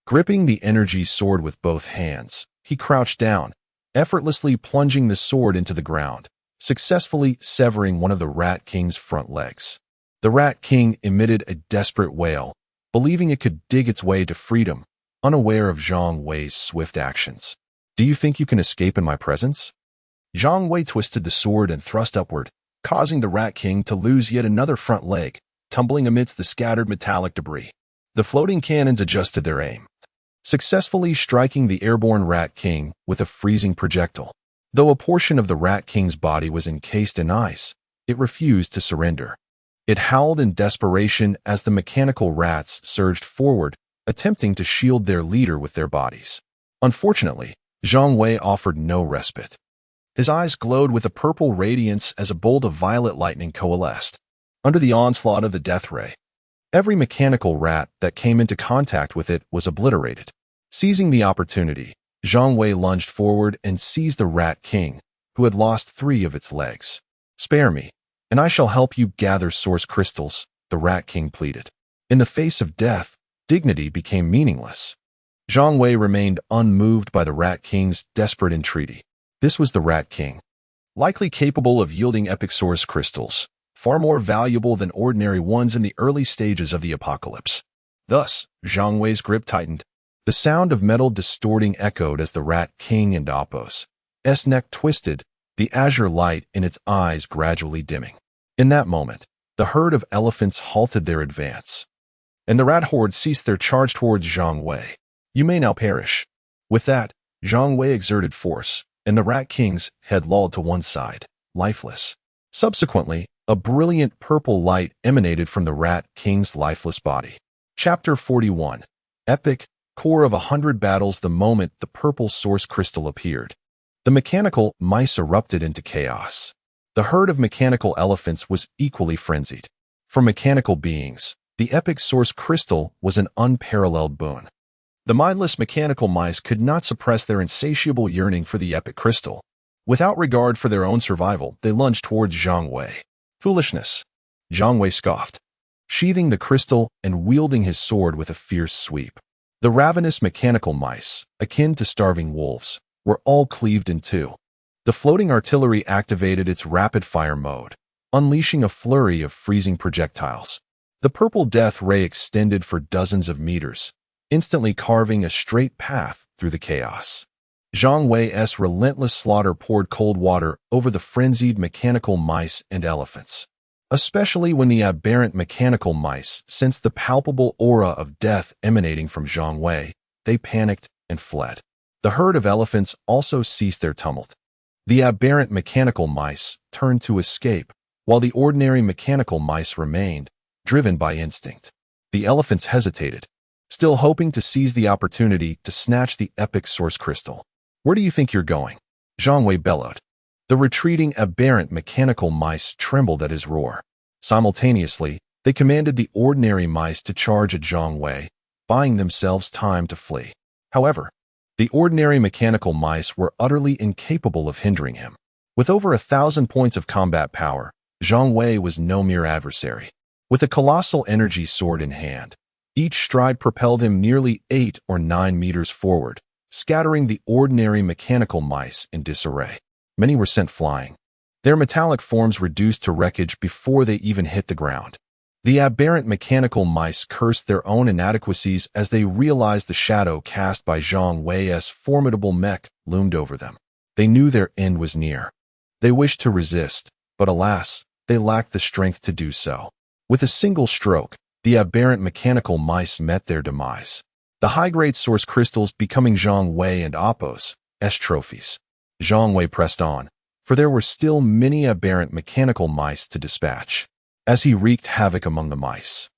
Gripping the energy sword with both hands, he crouched down, effortlessly plunging the sword into the ground, successfully severing one of the Rat King's front legs. The Rat King emitted a desperate wail, believing it could dig its way to freedom, unaware of Zhang Wei's swift actions. Do you think you can escape in my presence? Zhang Wei twisted the sword and thrust upward, causing the Rat King to lose yet another front leg, tumbling amidst the scattered metallic debris. The floating cannons adjusted their aim, successfully striking the airborne Rat King with a freezing projectile. Though a portion of the Rat King's body was encased in ice, it refused to surrender. It howled in desperation as the mechanical rats surged forward, attempting to shield their leader with their bodies. Unfortunately, Zhang Wei offered no respite. His eyes glowed with a purple radiance as a bolt of violet lightning coalesced. under the onslaught of the death ray. Every mechanical rat that came into contact with it was obliterated. Seizing the opportunity, Zhang Wei lunged forward and seized the Rat King, who had lost 3 of its legs. "Spare me, and I shall help you gather source crystals," the Rat King pleaded. In the face of death, dignity became meaningless. Zhang Wei remained unmoved by the Rat King's desperate entreaty. This was the Rat King, likely capable of yielding epic source crystals, far more valuable than ordinary ones in the early stages of the apocalypse. Thus, Zhang Wei's grip tightened. The sound of metal distorting echoed as the Rat King and Apos' neck twisted, the azure light in its eyes gradually dimming. In that moment, the herd of elephants halted their advance, and the rat horde ceased their charge towards Zhang Wei. "You may now perish." With that, Zhang Wei exerted force, and the Rat King's head lolled to one side, lifeless. Subsequently, a brilliant purple light emanated from the Rat King's lifeless body. Chapter 41. Epic Core of 100 battles. The moment the purple source crystal appeared, the mechanical mice erupted into chaos. The herd of mechanical elephants was equally frenzied. For mechanical beings, the epic source crystal was an unparalleled boon. The mindless mechanical mice could not suppress their insatiable yearning for the epic crystal. Without regard for their own survival, they lunged towards Zhang Wei. "Foolishness," Zhang Wei scoffed, sheathing the crystal and wielding his sword with a fierce sweep. The ravenous mechanical mice, akin to starving wolves, were all cleaved in two. The floating artillery activated its rapid-fire mode, unleashing a flurry of freezing projectiles. The purple death ray extended for dozens of meters, instantly carving a straight path through the chaos. Zhang Wei's relentless slaughter poured cold water over the frenzied mechanical mice and elephants. Especially when the aberrant mechanical mice sensed the palpable aura of death emanating from Zhang Wei, they panicked and fled. The herd of elephants also ceased their tumult. The aberrant mechanical mice turned to escape, while the ordinary mechanical mice remained, driven by instinct. The elephants hesitated, still hoping to seize the opportunity to snatch the epic source crystal. "Where do you think you're going?" Zhang Wei bellowed. The retreating aberrant mechanical mice trembled at his roar. Simultaneously, they commanded the ordinary mice to charge at Zhang Wei, buying themselves time to flee. However, the ordinary mechanical mice were utterly incapable of hindering him. With over 1,000 points of combat power, Zhang Wei was no mere adversary. With a colossal energy sword in hand, each stride propelled him nearly 8 or 9 meters forward, scattering the ordinary mechanical mice in disarray. Many were sent flying, their metallic forms reduced to wreckage before they even hit the ground. The aberrant mechanical mice cursed their own inadequacies as they realized the shadow cast by Zhang Wei's formidable mech loomed over them. They knew their end was near. They wished to resist, but alas, they lacked the strength to do so. With a single stroke, the aberrant mechanical mice met their demise, the high-grade source crystals becoming Zhang Wei and Apos' trophies. Zhang Wei pressed on, for there were still many aberrant mechanical mice to dispatch. As he wreaked havoc among the mice,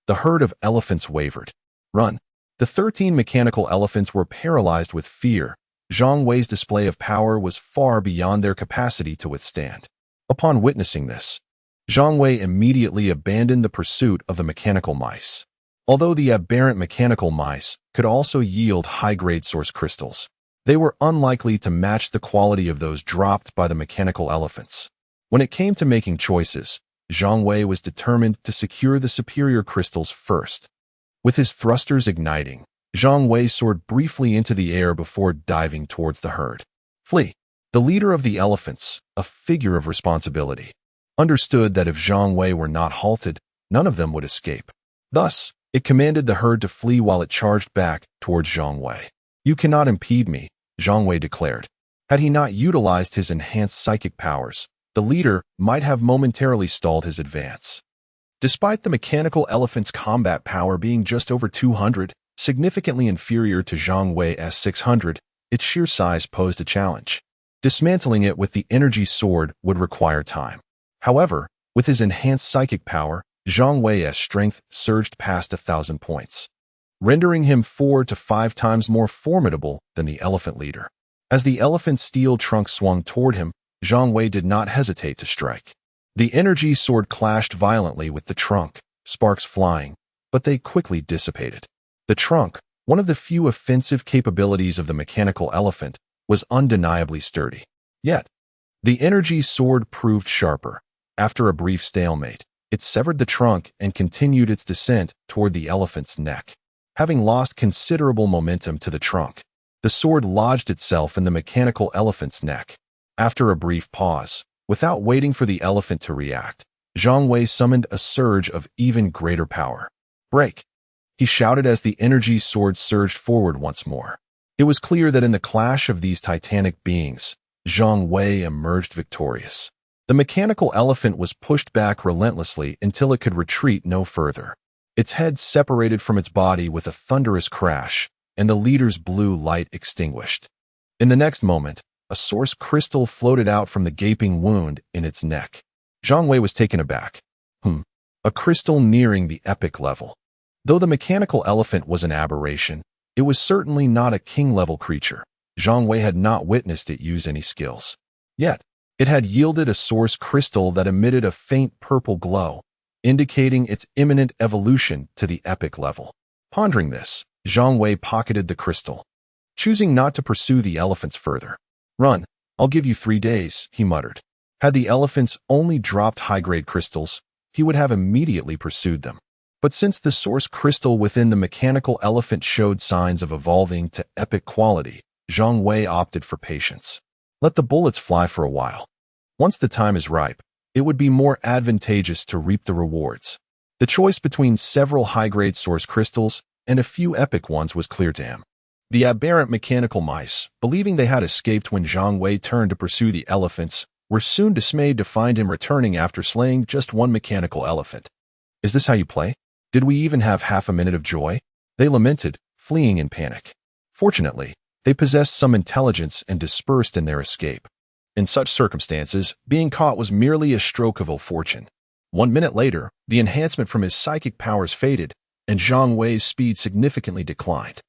the herd of elephants wavered. "Run!" The 13 mechanical elephants were paralyzed with fear. Zhang Wei's display of power was far beyond their capacity to withstand. Upon witnessing this, Zhang Wei immediately abandoned the pursuit of the mechanical mice. Although the aberrant mechanical mice could also yield high-grade source crystals, they were unlikely to match the quality of those dropped by the mechanical elephants. When it came to making choices, Zhang Wei was determined to secure the superior crystals first. With his thrusters igniting, Zhang Wei soared briefly into the air before diving towards the herd. "Flee!" The leader of the elephants, a figure of responsibility, understood that if Zhang Wei were not halted, none of them would escape. Thus, it commanded the herd to flee while it charged back towards Zhang Wei. "You cannot impede me," Zhang Wei declared. Had he not utilized his enhanced psychic powers, the leader might have momentarily stalled his advance. Despite the mechanical elephant's combat power being just over 200, significantly inferior to Zhang Wei's 600, its sheer size posed a challenge. Dismantling it with the energy sword would require time. However, with his enhanced psychic power, Zhang Wei's strength surged past 1,000 points, rendering him 4 to 5 times more formidable than the elephant leader. As the elephant's steel trunk swung toward him, Zhang Wei did not hesitate to strike. The energy sword clashed violently with the trunk, sparks flying, but they quickly dissipated. The trunk, one of the few offensive capabilities of the mechanical elephant, was undeniably sturdy. Yet, the energy sword proved sharper. After a brief stalemate, it severed the trunk and continued its descent toward the elephant's neck. Having lost considerable momentum to the trunk, the sword lodged itself in the mechanical elephant's neck. After a brief pause, without waiting for the elephant to react, Zhang Wei summoned a surge of even greater power. "Break!" he shouted as the energy sword surged forward once more. It was clear that in the clash of these titanic beings, Zhang Wei emerged victorious. The mechanical elephant was pushed back relentlessly until it could retreat no further. Its head separated from its body with a thunderous crash, and the leader's blue light extinguished. In the next moment, a source crystal floated out from the gaping wound in its neck. Zhang Wei was taken aback. A crystal nearing the epic level. Though the mechanical elephant was an aberration, it was certainly not a king-level creature. Zhang Wei had not witnessed it use any skills. Yet, it had yielded a source crystal that emitted a faint purple glow, indicating its imminent evolution to the epic level. Pondering this, Zhang Wei pocketed the crystal, choosing not to pursue the elephants further. "Run, I'll give you 3 days," he muttered. Had the elephants only dropped high-grade crystals, he would have immediately pursued them. But since the source crystal within the mechanical elephant showed signs of evolving to epic quality, Zhang Wei opted for patience. Let the bullets fly for a while. Once the time is ripe, it would be more advantageous to reap the rewards. The choice between several high-grade source crystals and a few epic ones was clear to him. The aberrant mechanical mice, believing they had escaped when Zhang Wei turned to pursue the elephants, were soon dismayed to find him returning after slaying just one mechanical elephant. "Is this how you play? Did we even have half a minute of joy?" they lamented, fleeing in panic. Fortunately, they possessed some intelligence and dispersed in their escape. In such circumstances, being caught was merely a stroke of ill fortune. 1 minute later, the enhancement from his psychic powers faded, and Zhang Wei's speed significantly declined.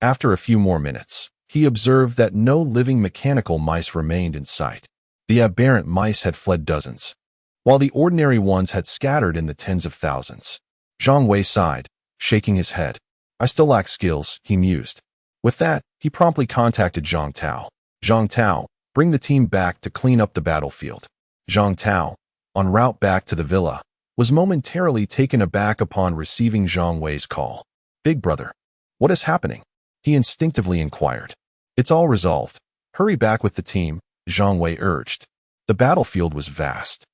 After a few more minutes, he observed that no living mechanical mice remained in sight. The aberrant mice had fled dozens, while the ordinary ones had scattered in the tens of thousands. Zhang Wei sighed, shaking his head. "I still lack skills," he mused. With that, he promptly contacted Zhang Tao. "Zhang Tao, bring the team back to clean up the battlefield." Zhang Tao, en route back to the villa, was momentarily taken aback upon receiving Zhang Wei's call. "Big brother, what is happening?" he instinctively inquired. "It's all resolved. Hurry back with the team," Zhang Wei urged. The battlefield was vast.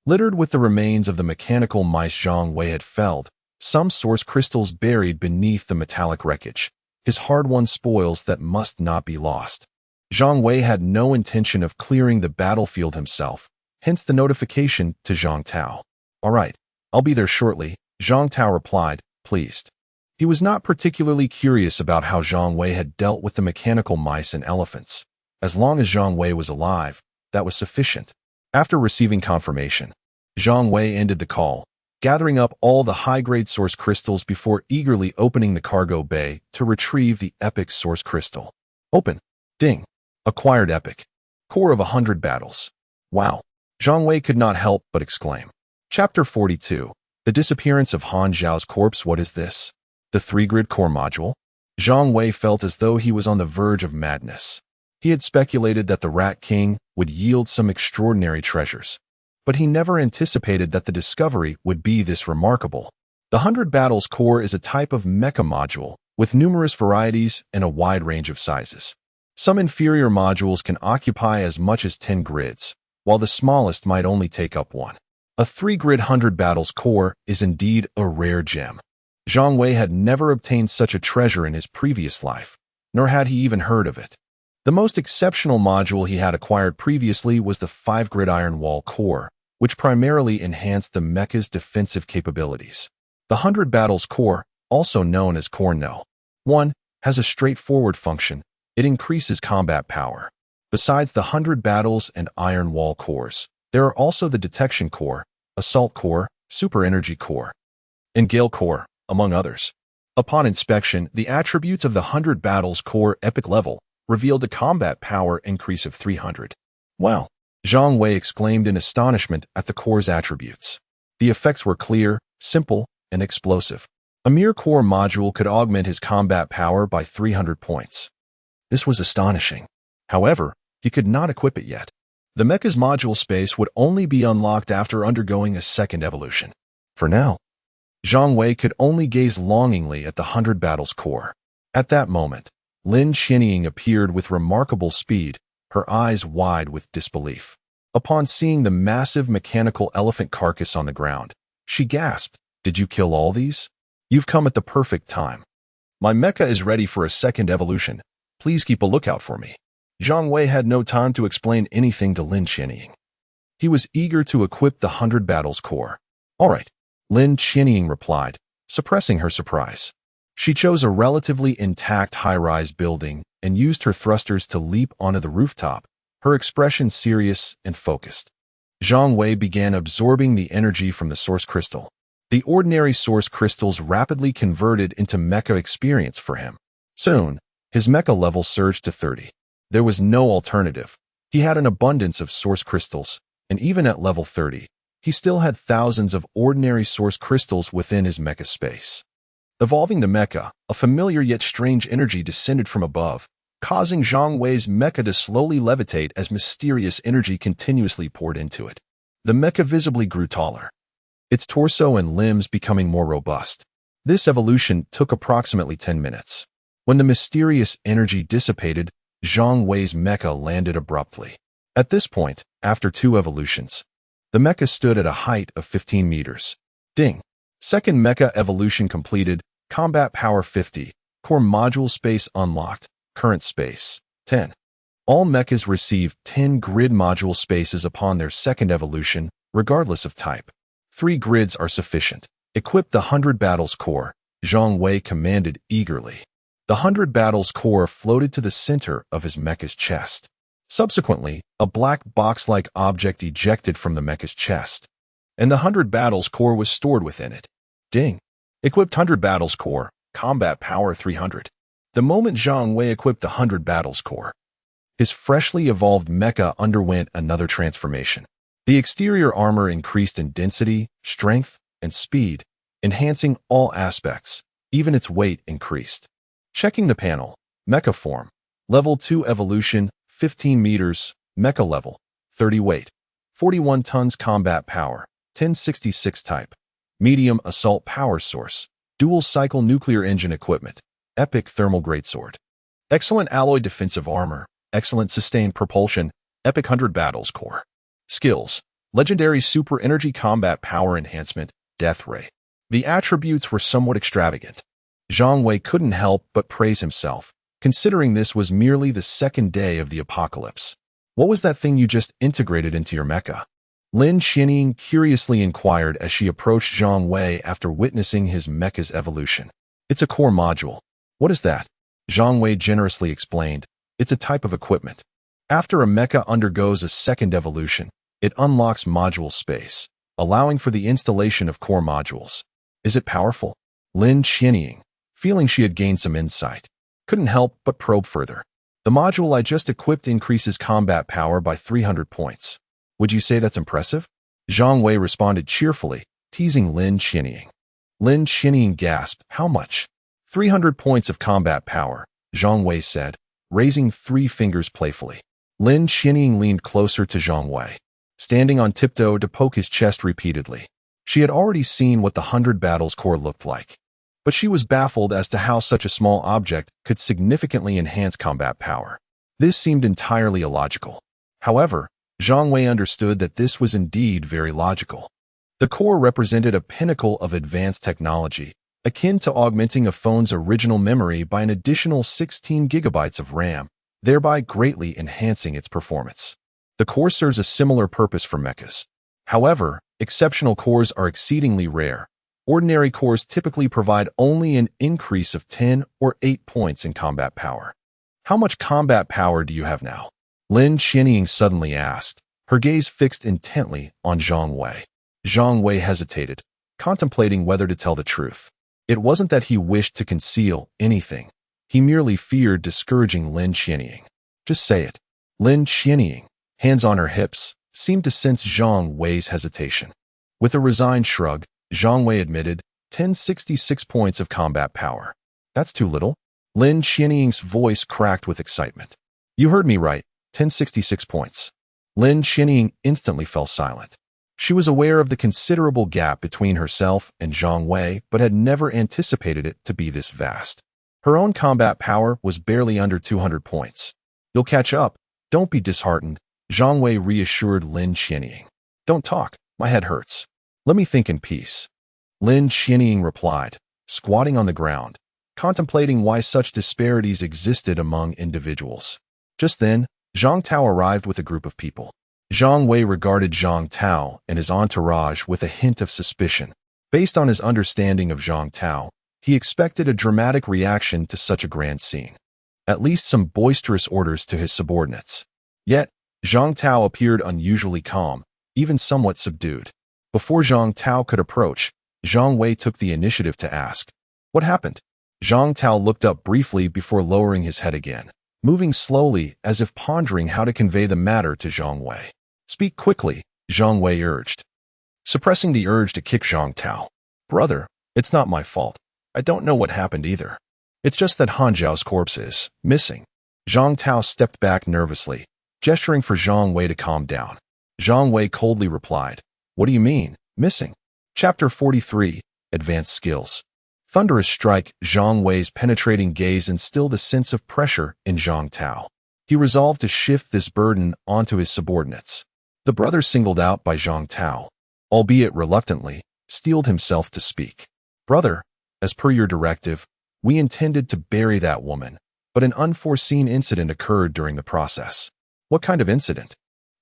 Littered with the remains of the mechanical mice Zhang Wei had felled, some source crystals buried beneath the metallic wreckage, his hard-won spoils that must not be lost. Zhang Wei had no intention of clearing the battlefield himself, hence the notification to Zhang Tao. "All right, I'll be there shortly," Zhang Tao replied, pleased. He was not particularly curious about how Zhang Wei had dealt with the mechanical mice and elephants. As long as Zhang Wei was alive, that was sufficient. After receiving confirmation, Zhang Wei ended the call, gathering up all the high-grade source crystals before eagerly opening the cargo bay to retrieve the epic source crystal. Open. Ding. Acquired epic. Core of 100 battles. Wow. Zhang Wei could not help but exclaim. Chapter 42. The disappearance of Han Zhao's corpse. What is this? The 3-grid core module? Zhang Wei felt as though he was on the verge of madness. He had speculated that the Rat King would yield some extraordinary treasures, but he never anticipated that the discovery would be this remarkable. The 100 Battles core is a type of mecha module with numerous varieties and a wide range of sizes. Some inferior modules can occupy as much as 10 grids, while the smallest might only take up 1. A 3-grid 100 Battles core is indeed a rare gem. Zhang Wei had never obtained such a treasure in his previous life, nor had he even heard of it. The most exceptional module he had acquired previously was the 5-grid Iron Wall core, which primarily enhanced the mecha's defensive capabilities. The 100 Battles core, also known as Core No. 1, has a straightforward function. It increases combat power. Besides the 100 Battles and Iron Wall cores, there are also the Detection core, Assault core, Super Energy core, and Gale core, among others. Upon inspection, the attributes of the 100 Battles core epic level revealed a combat power increase of 300. Wow. Zhang Wei exclaimed in astonishment at the core's attributes. The effects were clear, simple, and explosive. A mere core module could augment his combat power by 300 points. This was astonishing. However, he could not equip it yet. The mecha's module space would only be unlocked after undergoing a second evolution. For now, Zhang Wei could only gaze longingly at the 100 Battles core. At that moment, Lin Xianying appeared with remarkable speed, her eyes wide with disbelief. Upon seeing the massive mechanical elephant carcass on the ground, she gasped, "Did you kill all these? You've come at the perfect time. My mecha is ready for a second evolution. Please keep a lookout for me." Zhang Wei had no time to explain anything to Lin Xianying. He was eager to equip the 100 Battles core. "All right," Lin Xianying replied, suppressing her surprise. She chose a relatively intact high-rise building and used her thrusters to leap onto the rooftop, her expression serious and focused. Zhang Wei began absorbing the energy from the source crystal. The ordinary source crystals rapidly converted into mecha experience for him. Soon, his mecha level surged to 30. There was no alternative. He had an abundance of source crystals, and even at level 30, he still had thousands of ordinary source crystals within his mecha space. Evolving the mecha, a familiar yet strange energy descended from above, causing Zhang Wei's mecha to slowly levitate as mysterious energy continuously poured into it. The mecha visibly grew taller, its torso and limbs becoming more robust. This evolution took approximately 10 minutes. When the mysterious energy dissipated, Zhang Wei's mecha landed abruptly. At this point, after 2 evolutions, the mecha stood at a height of 15 meters. Ding! Second mecha evolution completed, combat power 50, core module space unlocked, current space 10. All mechas receive 10 grid module spaces upon their second evolution, regardless of type. 3 grids are sufficient. Equip the 100 Battles core, Zhang Wei commanded eagerly. The 100 Battles core floated to the center of his mecha's chest. Subsequently, a black box-like object ejected from the mecha's chest, and the 100 Battles core was stored within it. Ding! Equipped 100 Battles core, combat power 300. The moment Zhang Wei equipped the 100 Battles core, his freshly evolved mecha underwent another transformation. The exterior armor increased in density, strength, and speed, enhancing all aspects. Even its weight increased. Checking the panel, mecha form, level 2 evolution, 15 meters, mecha level, 30 weight, 41 tons combat power, 1066 type, medium assault power source, dual cycle nuclear engine equipment, epic thermal greatsword, excellent alloy defensive armor, excellent sustained propulsion, epic 100 Battles core. Skills, legendary super energy combat power enhancement, death ray. The attributes were somewhat extravagant. Zhang Wei couldn't help but praise himself, considering this was merely the second day of the apocalypse. "What was that thing you just integrated into your mecha?" Lin Xianying curiously inquired as she approached Zhang Wei after witnessing his mecha's evolution. "It's a core module." "What is that?" Zhang Wei generously explained. "It's a type of equipment. After a mecha undergoes a second evolution, it unlocks module space, allowing for the installation of core modules." "Is it powerful?" Lin Xianying, feeling she had gained some insight, couldn't help but probe further. "The module I just equipped increases combat power by 300 points. Would you say that's impressive?" Zhang Wei responded cheerfully, teasing Lin Xianying. Lin Xianying gasped, "How much?" 300 points of combat power, Zhang Wei said, raising 3 fingers playfully. Lin Xianying leaned closer to Zhang Wei, standing on tiptoe to poke his chest repeatedly. She had already seen what the 100 Battles core looked like, but she was baffled as to how such a small object could significantly enhance combat power. This seemed entirely illogical. However, Zhang Wei understood that this was indeed very logical. The core represented a pinnacle of advanced technology, akin to augmenting a phone's original memory by an additional 16 gigabytes of RAM, thereby greatly enhancing its performance. The core serves a similar purpose for mechas. However, exceptional cores are exceedingly rare. Ordinary cores typically provide only an increase of 10 or 8 points in combat power. "How much combat power do you have now?" Lin Xianying suddenly asked, her gaze fixed intently on Zhang Wei. Zhang Wei hesitated, contemplating whether to tell the truth. It wasn't that he wished to conceal anything. He merely feared discouraging Lin Xianying. "Just say it." Lin Xianying, hands on her hips, seemed to sense Zhang Wei's hesitation. With a resigned shrug, Zhang Wei admitted, 1066 points of combat power. That's too little. Lin Qianying's voice cracked with excitement. You heard me right, 1066 points. Lin Qianying instantly fell silent. She was aware of the considerable gap between herself and Zhang Wei, but had never anticipated it to be this vast. Her own combat power was barely under 200 points. You'll catch up. Don't be disheartened, Zhang Wei reassured Lin Qianying. Don't talk. My head hurts. Let me think in peace. Lin Qianying replied, squatting on the ground, contemplating why such disparities existed among individuals. Just then, Zhang Tao arrived with a group of people. Zhang Wei regarded Zhang Tao and his entourage with a hint of suspicion. Based on his understanding of Zhang Tao, he expected a dramatic reaction to such a grand scene. At least some boisterous orders to his subordinates. Yet, Zhang Tao appeared unusually calm, even somewhat subdued. Before Zhang Tao could approach, Zhang Wei took the initiative to ask, "What happened?" Zhang Tao looked up briefly before lowering his head again, moving slowly as if pondering how to convey the matter to Zhang Wei. "Speak quickly," Zhang Wei urged, suppressing the urge to kick Zhang Tao. "Brother, it's not my fault. I don't know what happened either. It's just that Han Zhao's corpse is missing." Zhang Tao stepped back nervously, gesturing for Zhang Wei to calm down. Zhang Wei coldly replied, "What do you mean, missing?" Chapter 43, Advanced Skills. Thunderous strike. Zhang Wei's penetrating gaze instilled a sense of pressure in Zhang Tao. He resolved to shift this burden onto his subordinates. The brother singled out by Zhang Tao, albeit reluctantly, steeled himself to speak. "Brother, as per your directive, we intended to bury that woman, but an unforeseen incident occurred during the process." "What kind of incident?"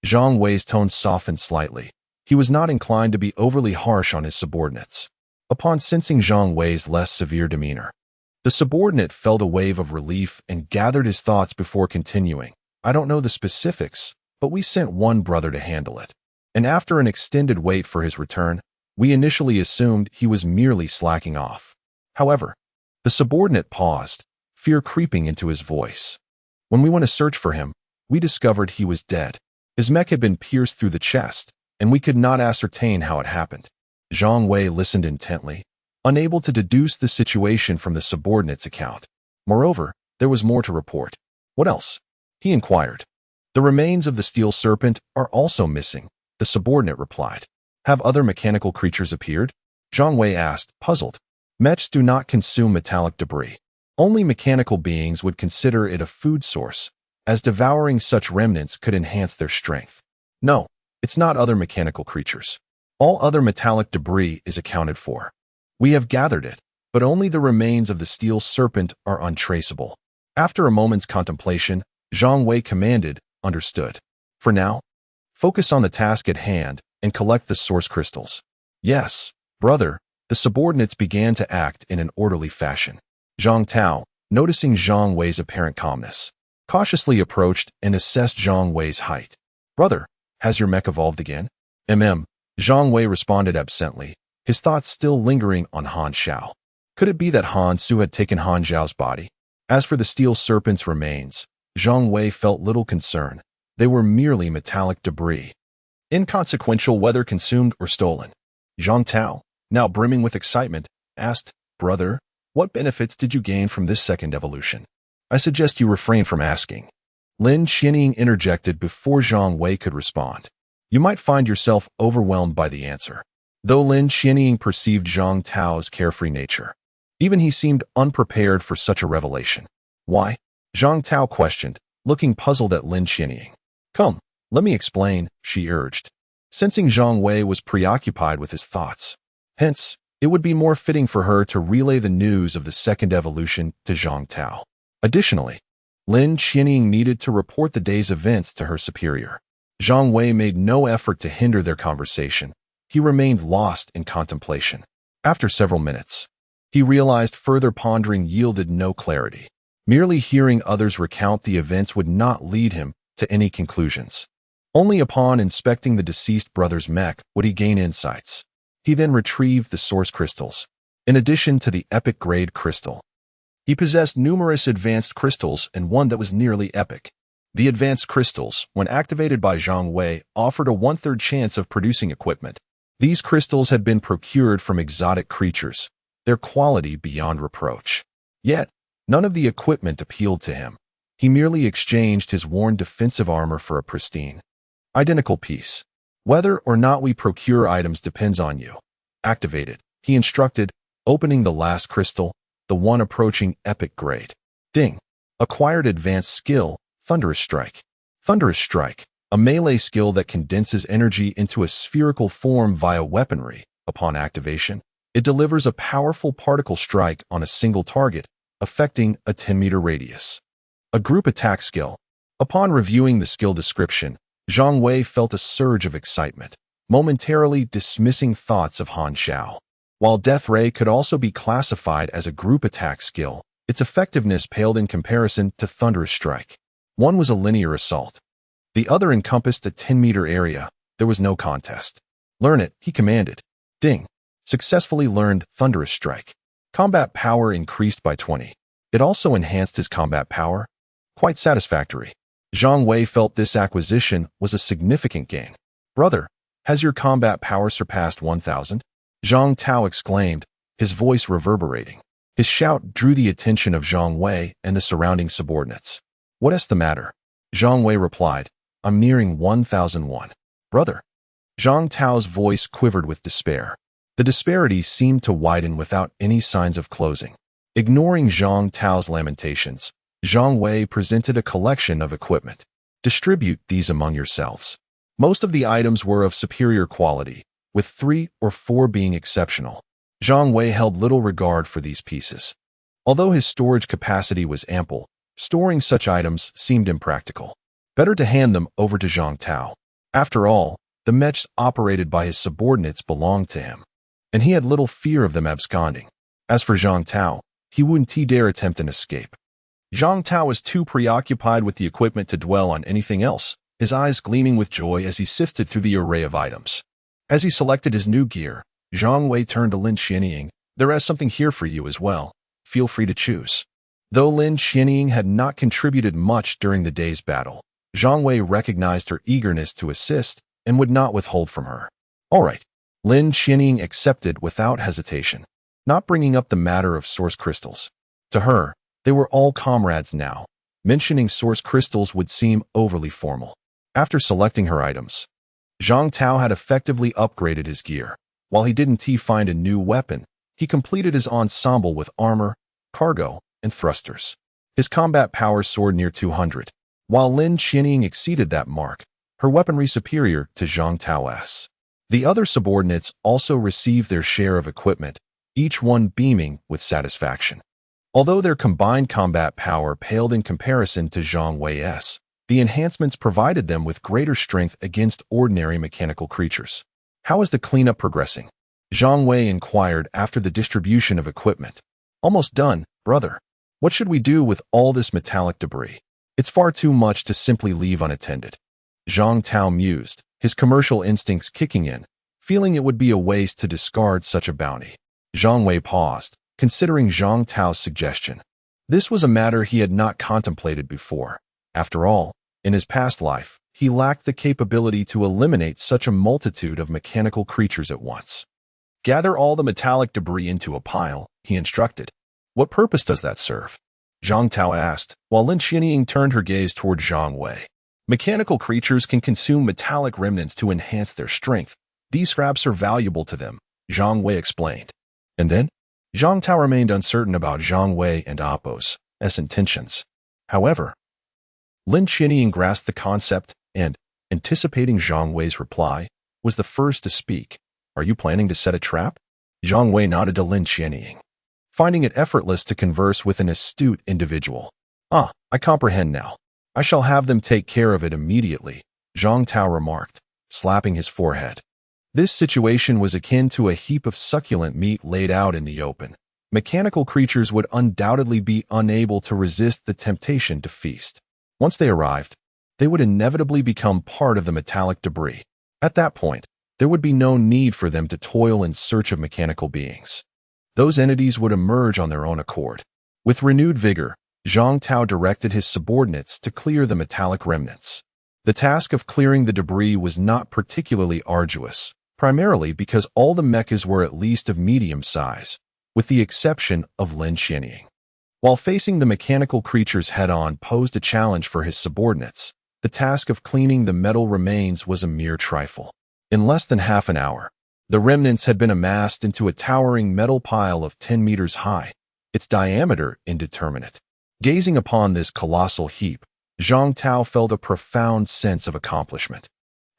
Zhang Wei's tone softened slightly. He was not inclined to be overly harsh on his subordinates. Upon sensing Zhang Wei's less severe demeanor, the subordinate felt a wave of relief and gathered his thoughts before continuing. "I don't know the specifics, but we sent one brother to handle it. And after an extended wait for his return, we initially assumed he was merely slacking off." However, the subordinate paused, fear creeping into his voice. "When we went to search for him, we discovered he was dead. His mech had been pierced through the chest, and we could not ascertain how it happened." Zhang Wei listened intently, unable to deduce the situation from the subordinate's account. Moreover, there was more to report. "What else?" he inquired. "The remains of the steel serpent are also missing," the subordinate replied. "Have other mechanical creatures appeared?" Zhang Wei asked, puzzled. "Mechs do not consume metallic debris. Only mechanical beings would consider it a food source, as devouring such remnants could enhance their strength. No, it's not other mechanical creatures. All other metallic debris is accounted for. We have gathered it, but only the remains of the steel serpent are untraceable." After a moment's contemplation, Zhang Wei commanded, "Understood. For now, focus on the task at hand and collect the source crystals." "Yes, brother." The subordinates began to act in an orderly fashion. Zhang Tao, noticing Zhang Wei's apparent calmness, cautiously approached and assessed Zhang Wei's height. "Brother, has your mech evolved again?" Zhang Wei responded absently, his thoughts still lingering on Han Xiao. Could it be that Han Su had taken Han Zhao's body? As for the steel serpent's remains, Zhang Wei felt little concern. They were merely metallic debris, inconsequential whether consumed or stolen. Zhang Tao, now brimming with excitement, asked, "Brother, what benefits did you gain from this second evolution?" "I suggest you refrain from asking." Lin Qianying interjected before Zhang Wei could respond. "You might find yourself overwhelmed by the answer." Though Lin Qianying perceived Zhang Tao's carefree nature, even he seemed unprepared for such a revelation. "Why?" Zhang Tao questioned, looking puzzled at Lin Qianying. "Come, let me explain," she urged, sensing Zhang Wei was preoccupied with his thoughts. Hence, it would be more fitting for her to relay the news of the second evolution to Zhang Tao. Additionally, Lin Qianying needed to report the day's events to her superior. Zhang Wei made no effort to hinder their conversation. He remained lost in contemplation. After several minutes, he realized further pondering yielded no clarity. Merely hearing others recount the events would not lead him to any conclusions. Only upon inspecting the deceased brother's mech would he gain insights. He then retrieved the source crystals. In addition to the epic-grade crystal, he possessed numerous advanced crystals and one that was nearly epic. The advanced crystals, when activated by Zhang Wei, offered a one-third chance of producing equipment. These crystals had been procured from exotic creatures, their quality beyond reproach. Yet, none of the equipment appealed to him. He merely exchanged his worn defensive armor for a pristine, identical piece. Whether or not we procure items depends on you. Activate it, he instructed, opening the last crystal, the one approaching epic grade. Ding. Acquired advanced skill, Thunderous Strike. Thunderous Strike, a melee skill that condenses energy into a spherical form via weaponry. Upon activation, it delivers a powerful particle strike on a single target, affecting a 10-meter radius. A group attack skill. Upon reviewing the skill description, Zhang Wei felt a surge of excitement, momentarily dismissing thoughts of Han Xiao. While Death Ray could also be classified as a group attack skill, its effectiveness paled in comparison to Thunderous Strike. One was a linear assault. The other encompassed a 10-meter area. There was no contest. Learn it, he commanded. Ding. Successfully learned Thunderous Strike. Combat power increased by 20. It also enhanced his combat power. Quite satisfactory. Zhang Wei felt this acquisition was a significant gain. Brother, has your combat power surpassed 1,000? Zhang Tao exclaimed, his voice reverberating. His shout drew the attention of Zhang Wei and the surrounding subordinates. What is the matter? Zhang Wei replied, I'm nearing 1,001. Brother. Zhang Tao's voice quivered with despair. The disparity seemed to widen without any signs of closing. Ignoring Zhang Tao's lamentations, Zhang Wei presented a collection of equipment. Distribute these among yourselves. Most of the items were of superior quality, with 3 or 4 being exceptional. Zhang Wei held little regard for these pieces. Although his storage capacity was ample, storing such items seemed impractical. Better to hand them over to Zhang Tao. After all, the mechs operated by his subordinates belonged to him, and he had little fear of them absconding. As for Zhang Tao, he wouldn't dare attempt an escape. Zhang Tao was too preoccupied with the equipment to dwell on anything else, his eyes gleaming with joy as he sifted through the array of items. As he selected his new gear, Zhang Wei turned to Lin Xianying. There is something here for you as well. Feel free to choose. Though Lin Xianying had not contributed much during the day's battle, Zhang Wei recognized her eagerness to assist and would not withhold from her. All right. Lin Xianying accepted without hesitation, not bringing up the matter of source crystals. To her, they were all comrades now. Mentioning source crystals would seem overly formal. After selecting her items, Zhang Tao had effectively upgraded his gear. While he didn't find a new weapon, he completed his ensemble with armor, cargo, and thrusters. His combat power soared near 200. While Lin Xianying exceeded that mark, her weaponry superior to Zhang Tao's. The other subordinates also received their share of equipment, each one beaming with satisfaction. Although their combined combat power paled in comparison to Zhang Wei's, the enhancements provided them with greater strength against ordinary mechanical creatures. How is the cleanup progressing? Zhang Wei inquired after the distribution of equipment. Almost done, brother. What should we do with all this metallic debris? It's far too much to simply leave unattended. Zhang Tao mused, his commercial instincts kicking in, feeling it would be a waste to discard such a bounty. Zhang Wei paused, considering Zhang Tao's suggestion. This was a matter he had not contemplated before. After all, in his past life, he lacked the capability to eliminate such a multitude of mechanical creatures at once. Gather all the metallic debris into a pile, he instructed. What purpose does that serve? Zhang Tao asked, while Lin Xianying turned her gaze toward Zhang Wei. Mechanical creatures can consume metallic remnants to enhance their strength. These scraps are valuable to them, Zhang Wei explained. And then? Zhang Tao remained uncertain about Zhang Wei and Apo's intentions. However, Lin Xianying grasped the concept and, anticipating Zhang Wei's reply, was the first to speak. Are you planning to set a trap? Zhang Wei nodded to Lin Xianying, finding it effortless to converse with an astute individual. Ah, I comprehend now. I shall have them take care of it immediately, Zhang Tao remarked, slapping his forehead. This situation was akin to a heap of succulent meat laid out in the open. Mechanical creatures would undoubtedly be unable to resist the temptation to feast. Once they arrived, they would inevitably become part of the metallic debris. At that point, there would be no need for them to toil in search of mechanical beings. Those entities would emerge on their own accord. With renewed vigor, Zhang Tao directed his subordinates to clear the metallic remnants. The task of clearing the debris was not particularly arduous, primarily because all the mechas were at least of medium size, with the exception of Lin Qianying. While facing the mechanical creatures head-on posed a challenge for his subordinates, the task of cleaning the metal remains was a mere trifle. In less than half an hour, the remnants had been amassed into a towering metal pile of 10 meters high, its diameter indeterminate. Gazing upon this colossal heap, Zhang Tao felt a profound sense of accomplishment.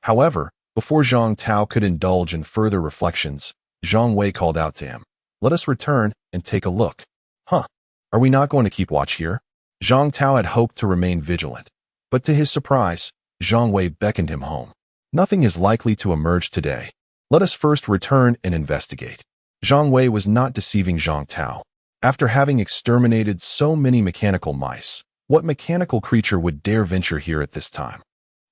However, before Zhang Tao could indulge in further reflections, Zhang Wei called out to him, "Let us return and take a look." "Huh? Are we not going to keep watch here?" Zhang Tao had hoped to remain vigilant, but to his surprise, Zhang Wei beckoned him home. "Nothing is likely to emerge today. Let us first return and investigate." Zhang Wei was not deceiving Zhang Tao. After having exterminated so many mechanical mice, what mechanical creature would dare venture here at this time?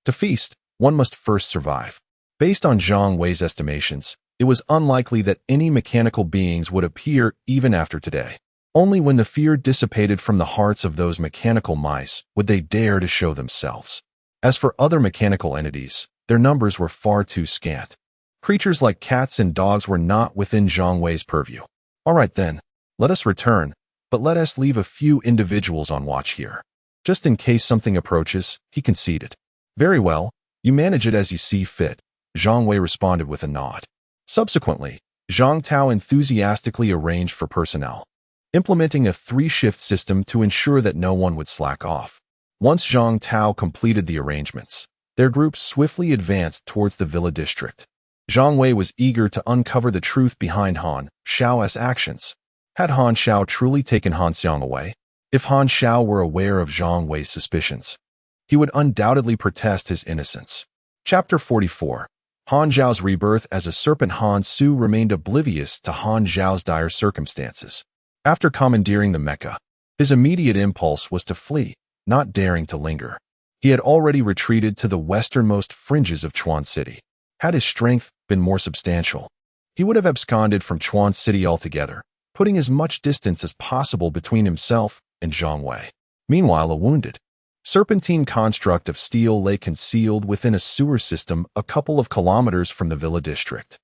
To feast, one must first survive. Based on Zhang Wei's estimations, it was unlikely that any mechanical beings would appear even after today. Only when the fear dissipated from the hearts of those mechanical mice would they dare to show themselves. As for other mechanical entities, their numbers were far too scant. Creatures like cats and dogs were not within Zhang Wei's purview. "All right then, let us return, but let us leave a few individuals on watch here. Just in case something approaches," he conceded. "Very well, you manage it as you see fit," Zhang Wei responded with a nod. Subsequently, Zhang Tao enthusiastically arranged for personnel, implementing a 3-shift system to ensure that no one would slack off. Once Zhang Tao completed the arrangements, their group swiftly advanced towards the villa district. Zhang Wei was eager to uncover the truth behind Han Xiao's actions. Had Han Xiao truly taken Han Xiang away? If Han Xiao were aware of Zhang Wei's suspicions, he would undoubtedly protest his innocence. Chapter 44. Han Zhao's rebirth as a serpent. Han Su remained oblivious to Han Zhao's dire circumstances. After commandeering the mecha, his immediate impulse was to flee, not daring to linger. He had already retreated to the westernmost fringes of Chuan City. Had his strength been more substantial, he would have absconded from Chuan City altogether, putting as much distance as possible between himself and Zhang Wei. Meanwhile, a wounded, serpentine construct of steel lay concealed within a sewer system a couple of kilometers from the villa district.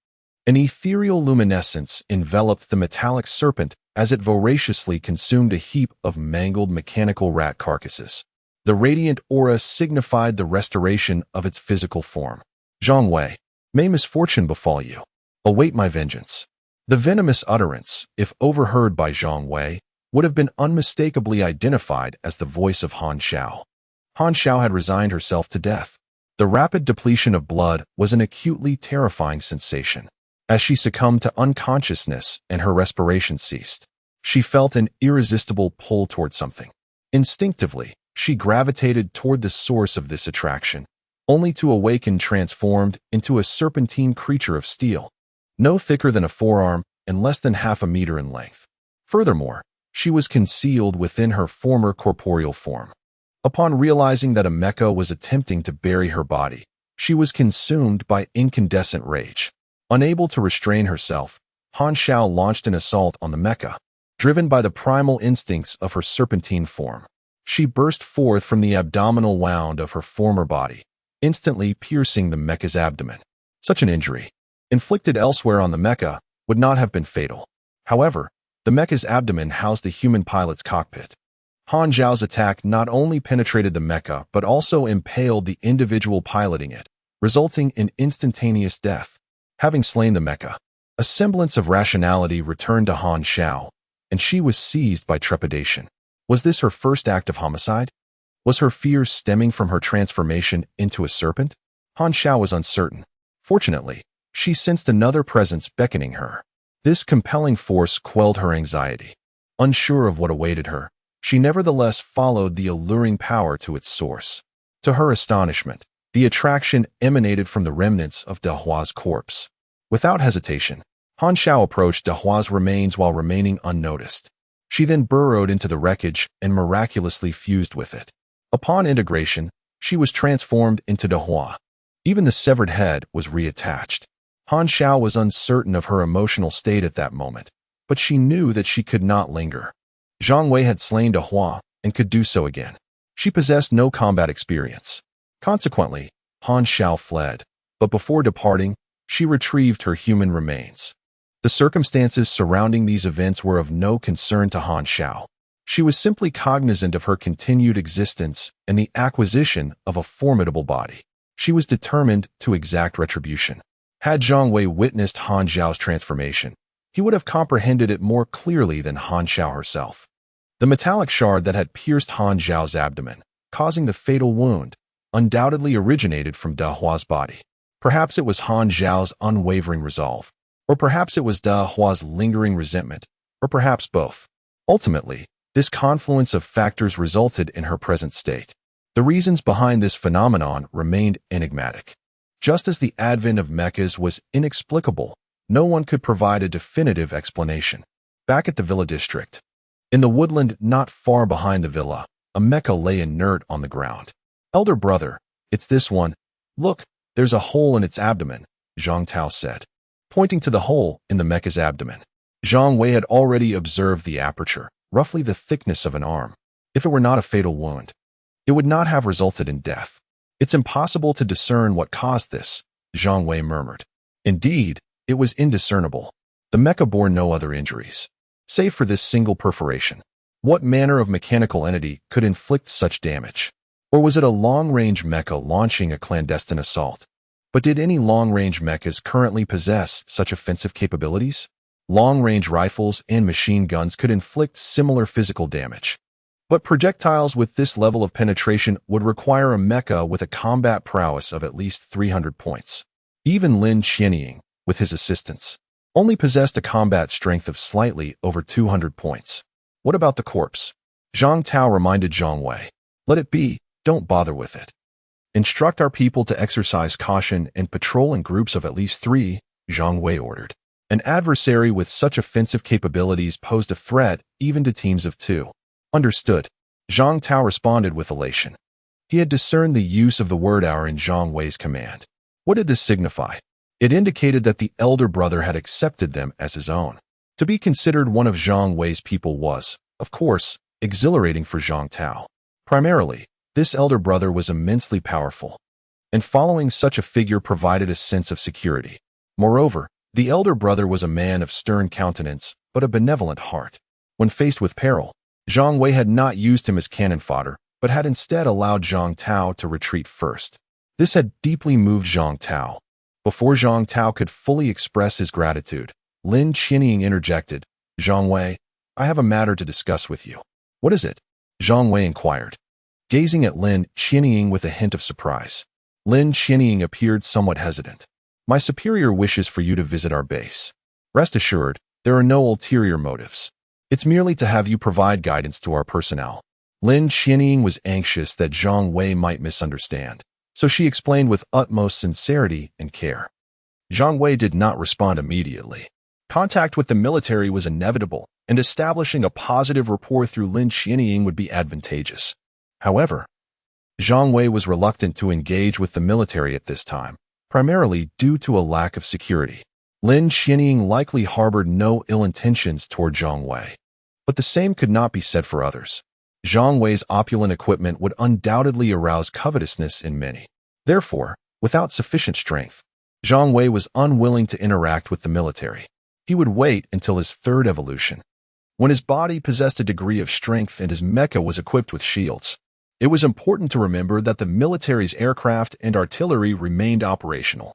An ethereal luminescence enveloped the metallic serpent as it voraciously consumed a heap of mangled mechanical rat carcasses. The radiant aura signified the restoration of its physical form. "Zhang Wei, may misfortune befall you. Await my vengeance." The venomous utterance, if overheard by Zhang Wei, would have been unmistakably identified as the voice of Han Xiao. Han Xiao had resigned herself to death. The rapid depletion of blood was an acutely terrifying sensation. As she succumbed to unconsciousness and her respiration ceased, she felt an irresistible pull toward something. Instinctively, she gravitated toward the source of this attraction, only to awaken transformed into a serpentine creature of steel, no thicker than a forearm and less than half a meter in length. Furthermore, she was concealed within her former corporeal form. Upon realizing that a mecha was attempting to bury her body, she was consumed by incandescent rage. Unable to restrain herself, Han Xiao launched an assault on the mecha. Driven by the primal instincts of her serpentine form, she burst forth from the abdominal wound of her former body, instantly piercing the mecha's abdomen. Such an injury, inflicted elsewhere on the mecha, would not have been fatal. However, the mecha's abdomen housed the human pilot's cockpit. Han Zhao's attack not only penetrated the mecha but also impaled the individual piloting it, resulting in instantaneous death. Having slain the mecha, a semblance of rationality returned to Han Xiao, and she was seized by trepidation. Was this her first act of homicide? Was her fear stemming from her transformation into a serpent? Han Xiao was uncertain. Fortunately, she sensed another presence beckoning her. This compelling force quelled her anxiety. Unsure of what awaited her, she nevertheless followed the alluring power to its source. To her astonishment, the attraction emanated from the remnants of De Hua's corpse. Without hesitation, Han Xiao approached De Hua's remains while remaining unnoticed. She then burrowed into the wreckage and miraculously fused with it. Upon integration, she was transformed into De Hua. Even the severed head was reattached. Han Xiao was uncertain of her emotional state at that moment, but she knew that she could not linger. Zhang Wei had slain De Hua, and could do so again. She possessed no combat experience. Consequently, Han Xiao fled, but before departing, she retrieved her human remains. The circumstances surrounding these events were of no concern to Han Xiao. She was simply cognizant of her continued existence and the acquisition of a formidable body. She was determined to exact retribution. Had Zhang Wei witnessed Han Xiao's transformation, he would have comprehended it more clearly than Han Xiao herself. The metallic shard that had pierced Han Xiao's abdomen, causing the fatal wound, undoubtedly originated from De Hua's body. Perhaps it was Han Xiao's unwavering resolve, or perhaps it was De Hua's lingering resentment, or perhaps both. Ultimately, this confluence of factors resulted in her present state. The reasons behind this phenomenon remained enigmatic. Just as the advent of mechas was inexplicable, no one could provide a definitive explanation. Back at the villa district, in the woodland not far behind the villa, a mecha lay inert on the ground. "Elder brother, it's this one. Look, there's a hole in its abdomen," Zhang Tao said, pointing to the hole in the mecha's abdomen. Zhang Wei had already observed the aperture, roughly the thickness of an arm. If it were not a fatal wound, it would not have resulted in death. "It's impossible to discern what caused this," Zhang Wei murmured. Indeed, it was indiscernible. The mecha bore no other injuries, save for this single perforation. What manner of mechanical entity could inflict such damage? Or was it a long-range mecha launching a clandestine assault? But did any long-range mechas currently possess such offensive capabilities? Long-range rifles and machine guns could inflict similar physical damage. But projectiles with this level of penetration would require a mecha with a combat prowess of at least 300 points. Even Lin Qianying, with his assistants, only possessed a combat strength of slightly over 200 points. What about the corpse? Zhang Tao reminded Zhang Wei. "Let it be, don't bother with it. Instruct our people to exercise caution and patrol in groups of at least 3, Zhang Wei ordered. An adversary with such offensive capabilities posed a threat even to teams of 2. Understood. Zhang Tao responded with elation. He had discerned the use of the word hour in Zhang Wei's command. What did this signify? It indicated that the elder brother had accepted them as his own. To be considered one of Zhang Wei's people was, of course, exhilarating for Zhang Tao. Primarily, this elder brother was immensely powerful, and following such a figure provided a sense of security. Moreover, the elder brother was a man of stern countenance, but a benevolent heart. When faced with peril, Zhang Wei had not used him as cannon fodder, but had instead allowed Zhang Tao to retreat first. This had deeply moved Zhang Tao. Before Zhang Tao could fully express his gratitude, Lin Qianying interjected, "Zhang Wei, I have a matter to discuss with you." "What is it?" Zhang Wei inquired, gazing at Lin Qianying with a hint of surprise. Lin Qianying appeared somewhat hesitant. "My superior wishes for you to visit our base. Rest assured, there are no ulterior motives. It's merely to have you provide guidance to our personnel." Lin Qianying was anxious that Zhang Wei might misunderstand, so she explained with utmost sincerity and care. Zhang Wei did not respond immediately. Contact with the military was inevitable, and establishing a positive rapport through Lin Qianying would be advantageous. However, Zhang Wei was reluctant to engage with the military at this time, primarily due to a lack of security. Lin Qianying likely harbored no ill intentions toward Zhang Wei, but the same could not be said for others. Zhang Wei's opulent equipment would undoubtedly arouse covetousness in many. Therefore, without sufficient strength, Zhang Wei was unwilling to interact with the military. He would wait until his 3rd evolution, when his body possessed a degree of strength and his mecha was equipped with shields. It was important to remember that the military's aircraft and artillery remained operational.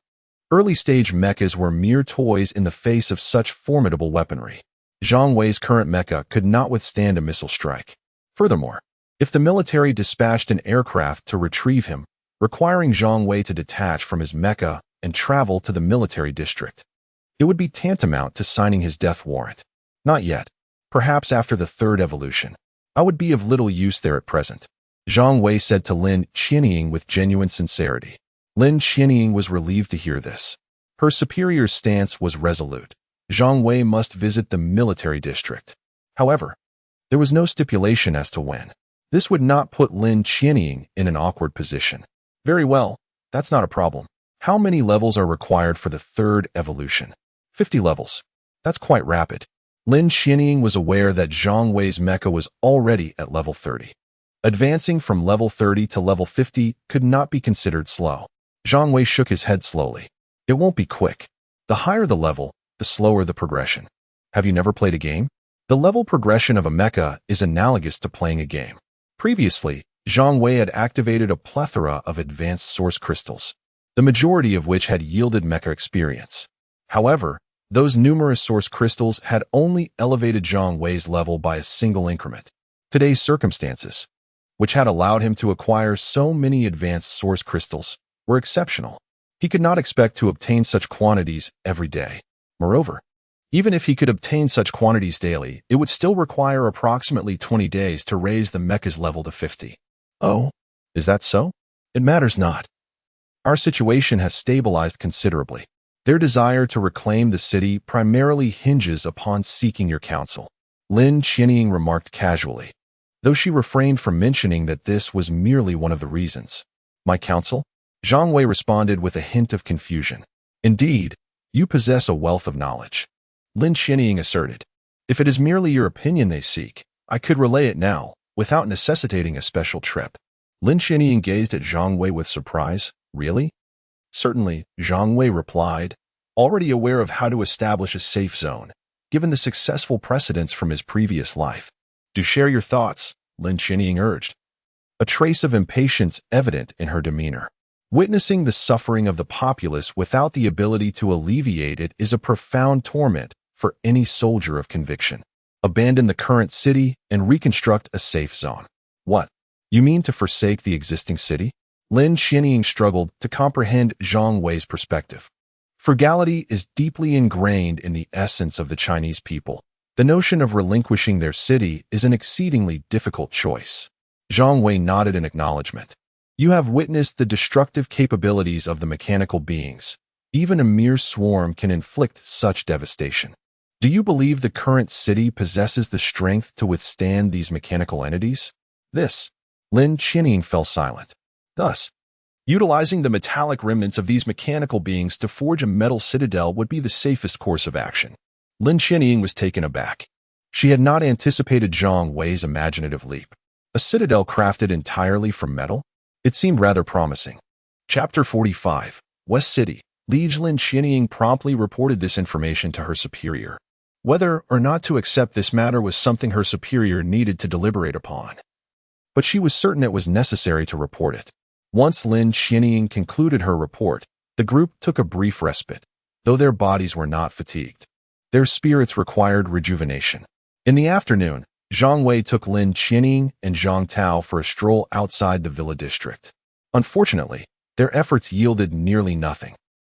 Early-stage mechas were mere toys in the face of such formidable weaponry. Zhang Wei's current mecha could not withstand a missile strike. Furthermore, if the military dispatched an aircraft to retrieve him, requiring Zhang Wei to detach from his mecha and travel to the military district, it would be tantamount to signing his death warrant. Not yet. Perhaps after the 3rd evolution. I would be of little use there at present, Zhang Wei said to Lin Qianying with genuine sincerity. Lin Qianying was relieved to hear this. Her superior's stance was resolute. Zhang Wei must visit the military district. However, there was no stipulation as to when. This would not put Lin Qianying in an awkward position. Very well, that's not a problem. How many levels are required for the 3rd evolution? 50 levels. That's quite rapid. Lin Qianying was aware that Zhang Wei's mecha was already at level 30. Advancing from level 30 to level 50 could not be considered slow. Zhang Wei shook his head slowly. It won't be quick. The higher the level, the slower the progression. Have you never played a game? The level progression of a mecha is analogous to playing a game. Previously, Zhang Wei had activated a plethora of advanced source crystals, the majority of which had yielded mecha experience. However, those numerous source crystals had only elevated Zhang Wei's level by a single increment. Today's circumstances, which had allowed him to acquire so many advanced source crystals, were exceptional. He could not expect to obtain such quantities every day. Moreover, even if he could obtain such quantities daily, it would still require approximately 20 days to raise the mecha's level to 50. Oh, is that so? It matters not. Our situation has stabilized considerably. Their desire to reclaim the city primarily hinges upon seeking your counsel, Lin Qianying remarked casually, though she refrained from mentioning that this was merely one of the reasons. My counsel? Zhang Wei responded with a hint of confusion. Indeed, you possess a wealth of knowledge. Lin Qianying asserted. If it is merely your opinion they seek, I could relay it now, without necessitating a special trip. Lin Qianying gazed at Zhang Wei with surprise. Really? Certainly, Zhang Wei replied, already aware of how to establish a safe zone, given the successful precedents from his previous life. Do share your thoughts, Lin Qianying urged, a trace of impatience evident in her demeanor. Witnessing the suffering of the populace without the ability to alleviate it is a profound torment for any soldier of conviction. Abandon the current city and reconstruct a safe zone. What? You mean to forsake the existing city? Lin Qianying struggled to comprehend Zhang Wei's perspective. Frugality is deeply ingrained in the essence of the Chinese people. The notion of relinquishing their city is an exceedingly difficult choice. Zhang Wei nodded in acknowledgement. You have witnessed the destructive capabilities of the mechanical beings. Even a mere swarm can inflict such devastation. Do you believe the current city possesses the strength to withstand these mechanical entities? Lin Qianying fell silent. Thus, utilizing the metallic remnants of these mechanical beings to forge a metal citadel would be the safest course of action. Lin Qianying was taken aback. She had not anticipated Zhang Wei's imaginative leap. A citadel crafted entirely from metal? It seemed rather promising. Chapter 45, West City. Liege Lin Qianying promptly reported this information to her superior. Whether or not to accept this matter was something her superior needed to deliberate upon. But she was certain it was necessary to report it. Once Lin Qianying concluded her report, the group took a brief respite, though their bodies were not fatigued. Their spirits required rejuvenation. In the afternoon, Zhang Wei took Lin Qianying and Zhang Tao for a stroll outside the villa district. Unfortunately, their efforts yielded nearly nothing.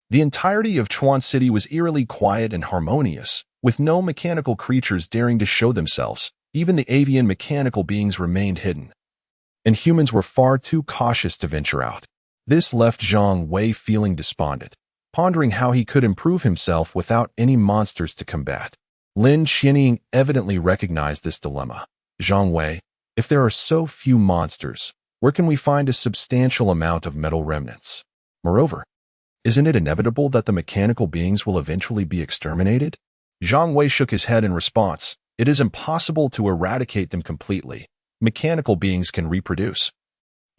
The entirety of Chuan City was eerily quiet and harmonious, with no mechanical creatures daring to show themselves. Even the avian mechanical beings remained hidden, and humans were far too cautious to venture out. This left Zhang Wei feeling despondent, pondering how he could improve himself without any monsters to combat. Lin Qianying evidently recognized this dilemma. Zhang Wei, if there are so few monsters, where can we find a substantial amount of metal remnants? Moreover, isn't it inevitable that the mechanical beings will eventually be exterminated? Zhang Wei shook his head in response. It is impossible to eradicate them completely. Mechanical beings can reproduce,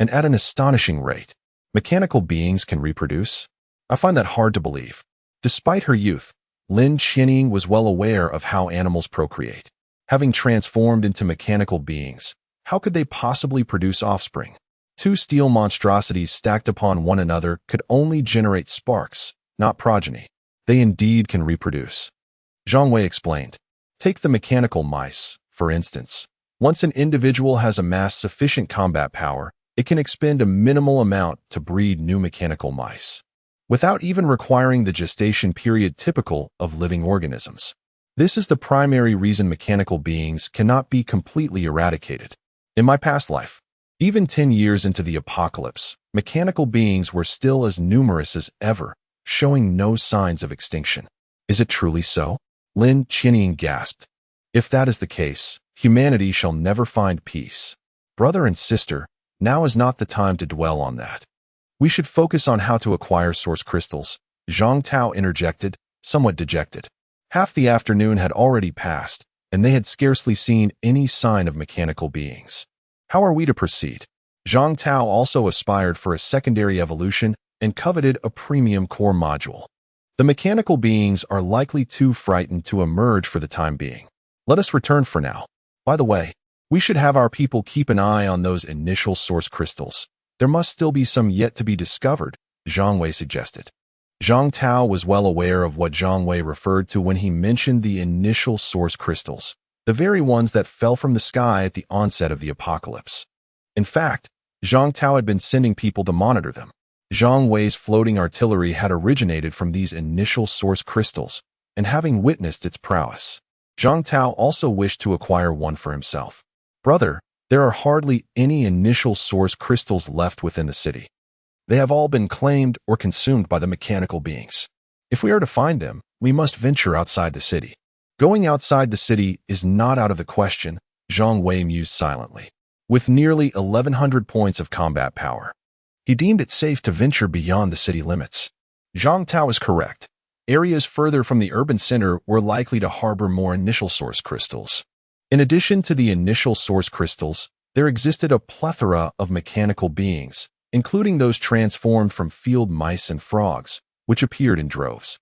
and at an astonishing rate. Mechanical beings can reproduce? I find that hard to believe. Despite her youth, Lin Qianying was well aware of how animals procreate. Having transformed into mechanical beings, how could they possibly produce offspring? Two steel monstrosities stacked upon one another could only generate sparks, not progeny. They indeed can reproduce. Zhang Wei explained. Take the mechanical mice, for instance. Once an individual has amassed sufficient combat power, it can expend a minimal amount to breed new mechanical mice, without even requiring the gestation period typical of living organisms. This is the primary reason mechanical beings cannot be completely eradicated. In my past life, even 10 years into the apocalypse, mechanical beings were still as numerous as ever, showing no signs of extinction. Is it truly so? Lin Qianying gasped. If that is the case, humanity shall never find peace. Brother and sister, now is not the time to dwell on that. We should focus on how to acquire source crystals, Zhang Tao interjected, somewhat dejected. Half the afternoon had already passed, and they had scarcely seen any sign of mechanical beings. How are we to proceed? Zhang Tao also aspired for a secondary evolution and coveted a premium core module. The mechanical beings are likely too frightened to emerge for the time being. Let us return for now. By the way, we should have our people keep an eye on those initial source crystals. There must still be some yet to be discovered, Zhang Wei suggested. Zhang Tao was well aware of what Zhang Wei referred to when he mentioned the initial source crystals, the very ones that fell from the sky at the onset of the apocalypse. In fact, Zhang Tao had been sending people to monitor them. Zhang Wei's floating artillery had originated from these initial source crystals, and having witnessed its prowess, Zhang Tao also wished to acquire one for himself. Brother, there are hardly any initial source crystals left within the city. They have all been claimed or consumed by the mechanical beings. If we are to find them, we must venture outside the city. Going outside the city is not out of the question, Zhang Wei mused silently. With nearly 1,100 points of combat power, he deemed it safe to venture beyond the city limits. Zhang Tao is correct. Areas further from the urban center were likely to harbor more initial source crystals. In addition to the initial source crystals, there existed a plethora of mechanical beings, including those transformed from field mice and frogs, which appeared in droves.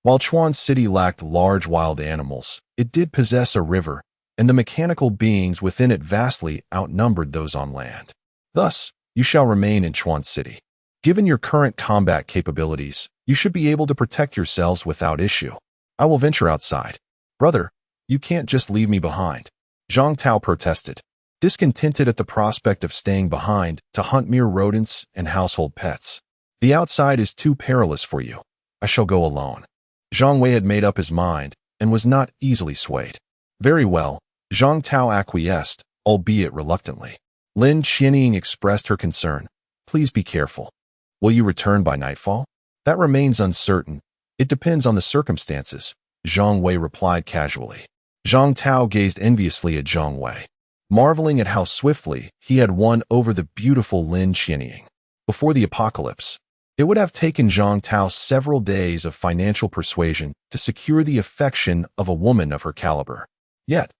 While Chuan City lacked large wild animals, it did possess a river, and the mechanical beings within it vastly outnumbered those on land. Thus, you shall remain in Chuan City. Given your current combat capabilities, you should be able to protect yourselves without issue. I will venture outside. Brother, you can't just leave me behind. Zhang Tao protested, discontented at the prospect of staying behind to hunt mere rodents and household pets. The outside is too perilous for you. I shall go alone. Zhang Wei had made up his mind and was not easily swayed. Very well, Zhang Tao acquiesced, albeit reluctantly. Lin Qianying expressed her concern. Please be careful. Will you return by nightfall? That remains uncertain. It depends on the circumstances, Zhang Wei replied casually. Zhang Tao gazed enviously at Zhang Wei, marveling at how swiftly he had won over the beautiful Lin Qianying. Before the apocalypse, it would have taken Zhang Tao several days of financial persuasion to secure the affection of a woman of her caliber. Yet,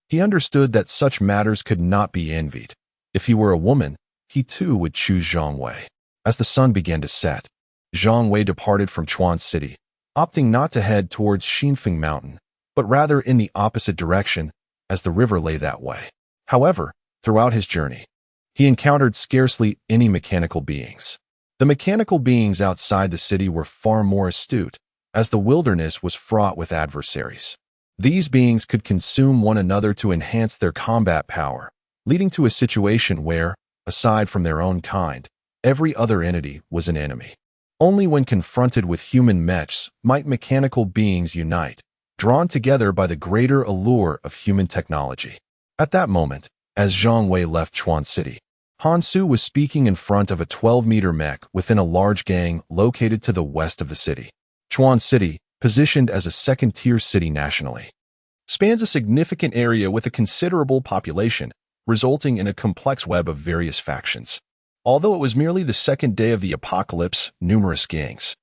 he understood that such matters could not be envied. If he were a woman, he too would choose Zhang Wei. As the sun began to set, Zhang Wei departed from Chuan City, opting not to head towards Xinfeng Mountain, but rather in the opposite direction, as the river lay that way. However, throughout his journey, he encountered scarcely any mechanical beings. The mechanical beings outside the city were far more astute, as the wilderness was fraught with adversaries. These beings could consume one another to enhance their combat power, leading to a situation where, aside from their own kind, every other entity was an enemy. Only when confronted with human mechs might mechanical beings unite, drawn together by the greater allure of human technology. At that moment, as Zhang Wei left Chuan City, Han Su was speaking in front of a 12-meter mech within a large gang located to the west of the city. Chuan City, positioned as a second-tier city nationally, spans a significant area with a considerable population, resulting in a complex web of various factions. Although it was merely the second day of the apocalypse, numerous gangs,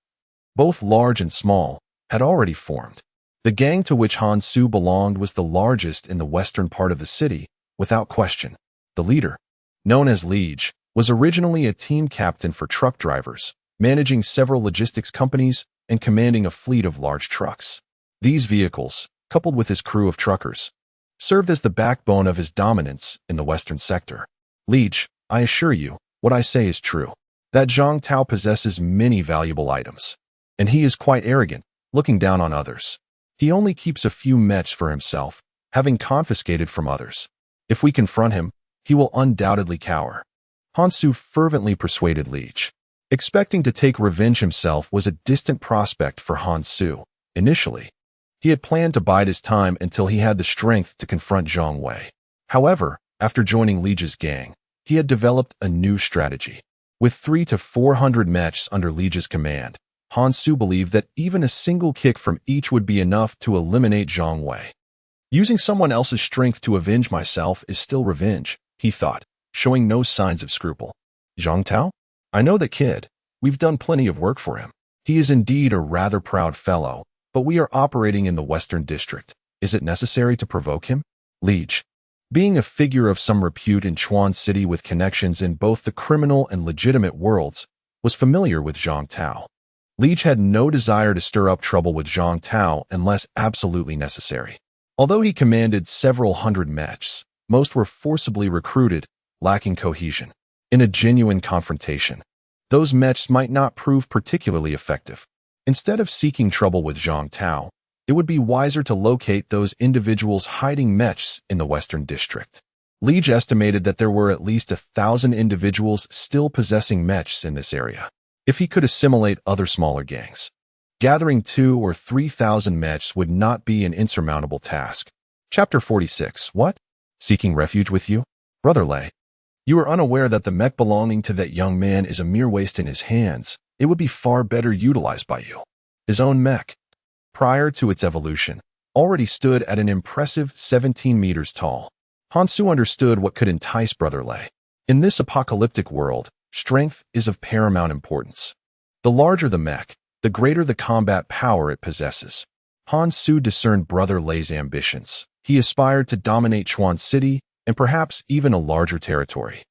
both large and small, had already formed. The gang to which Han Su belonged was the largest in the western part of the city, without question. The leader, known as Liege, was originally a team captain for truck drivers, managing several logistics companies and commanding a fleet of large trucks. These vehicles, coupled with his crew of truckers, served as the backbone of his dominance in the western sector. Liege, I assure you, what I say is true. That Zhang Tao possesses many valuable items, and he is quite arrogant, looking down on others. He only keeps a few mechs for himself, having confiscated from others. If we confront him, he will undoubtedly cower. Han Su fervently persuaded Liege. Expecting to take revenge himself was a distant prospect for Han Su. Initially, he had planned to bide his time until he had the strength to confront Zhang Wei. However, after joining Liege's gang, he had developed a new strategy. With 300 to 400 mechs under Liege's command, Han Su believed that even a single kick from each would be enough to eliminate Zhang Wei. Using someone else's strength to avenge myself is still revenge, he thought, showing no signs of scruple. Zhang Tao? I know the kid. We've done plenty of work for him. He is indeed a rather proud fellow, but we are operating in the Western District. Is it necessary to provoke him? Liege, Being a figure of some repute in Chuan City with connections in both the criminal and legitimate worlds, was familiar with Zhang Tao. Liege had no desire to stir up trouble with Zhang Tao unless absolutely necessary. Although he commanded several hundred mechs, most were forcibly recruited, lacking cohesion. In a genuine confrontation, those mechs might not prove particularly effective. Instead of seeking trouble with Zhang Tao, it would be wiser to locate those individuals hiding mechs in the Western District. Liege estimated that there were at least 1,000 individuals still possessing mechs in this area. If he could assimilate other smaller gangs, gathering 2,000 or 3,000 mechs would not be an insurmountable task. Chapter 46. What? Seeking refuge with you? Brother Lei. You are unaware that the mech belonging to that young man is a mere waste in his hands. It would be far better utilized by you. His own mech, prior to its evolution, already stood at an impressive 17 meters tall. Hansu understood what could entice Brother Lei. In this apocalyptic world, strength is of paramount importance. The larger the mech, the greater the combat power it possesses. Hansu discerned Brother Lei's ambitions. He aspired to dominate Chuan City and perhaps even a larger territory,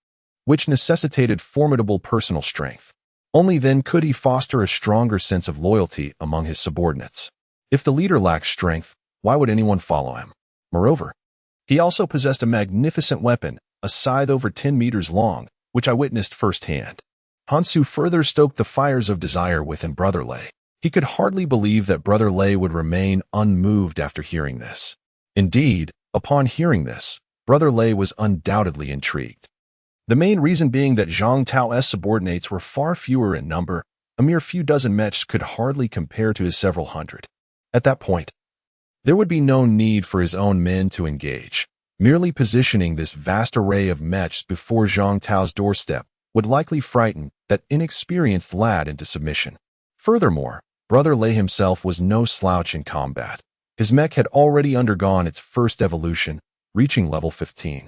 which necessitated formidable personal strength. Only then could he foster a stronger sense of loyalty among his subordinates. If the leader lacks strength, why would anyone follow him? Moreover, he also possessed a magnificent weapon, a scythe over 10 meters long, which I witnessed firsthand. Hansu further stoked the fires of desire within Brother Lei. He could hardly believe that Brother Lei would remain unmoved after hearing this. Indeed, upon hearing this, Brother Lei was undoubtedly intrigued. The main reason being that Zhang Tao's subordinates were far fewer in number. A mere few dozen mechs could hardly compare to his several hundred. At that point, there would be no need for his own men to engage. Merely positioning this vast array of mechs before Zhang Tao's doorstep would likely frighten that inexperienced lad into submission. Furthermore, Brother Lei himself was no slouch in combat. His mech had already undergone its first evolution, reaching level 15.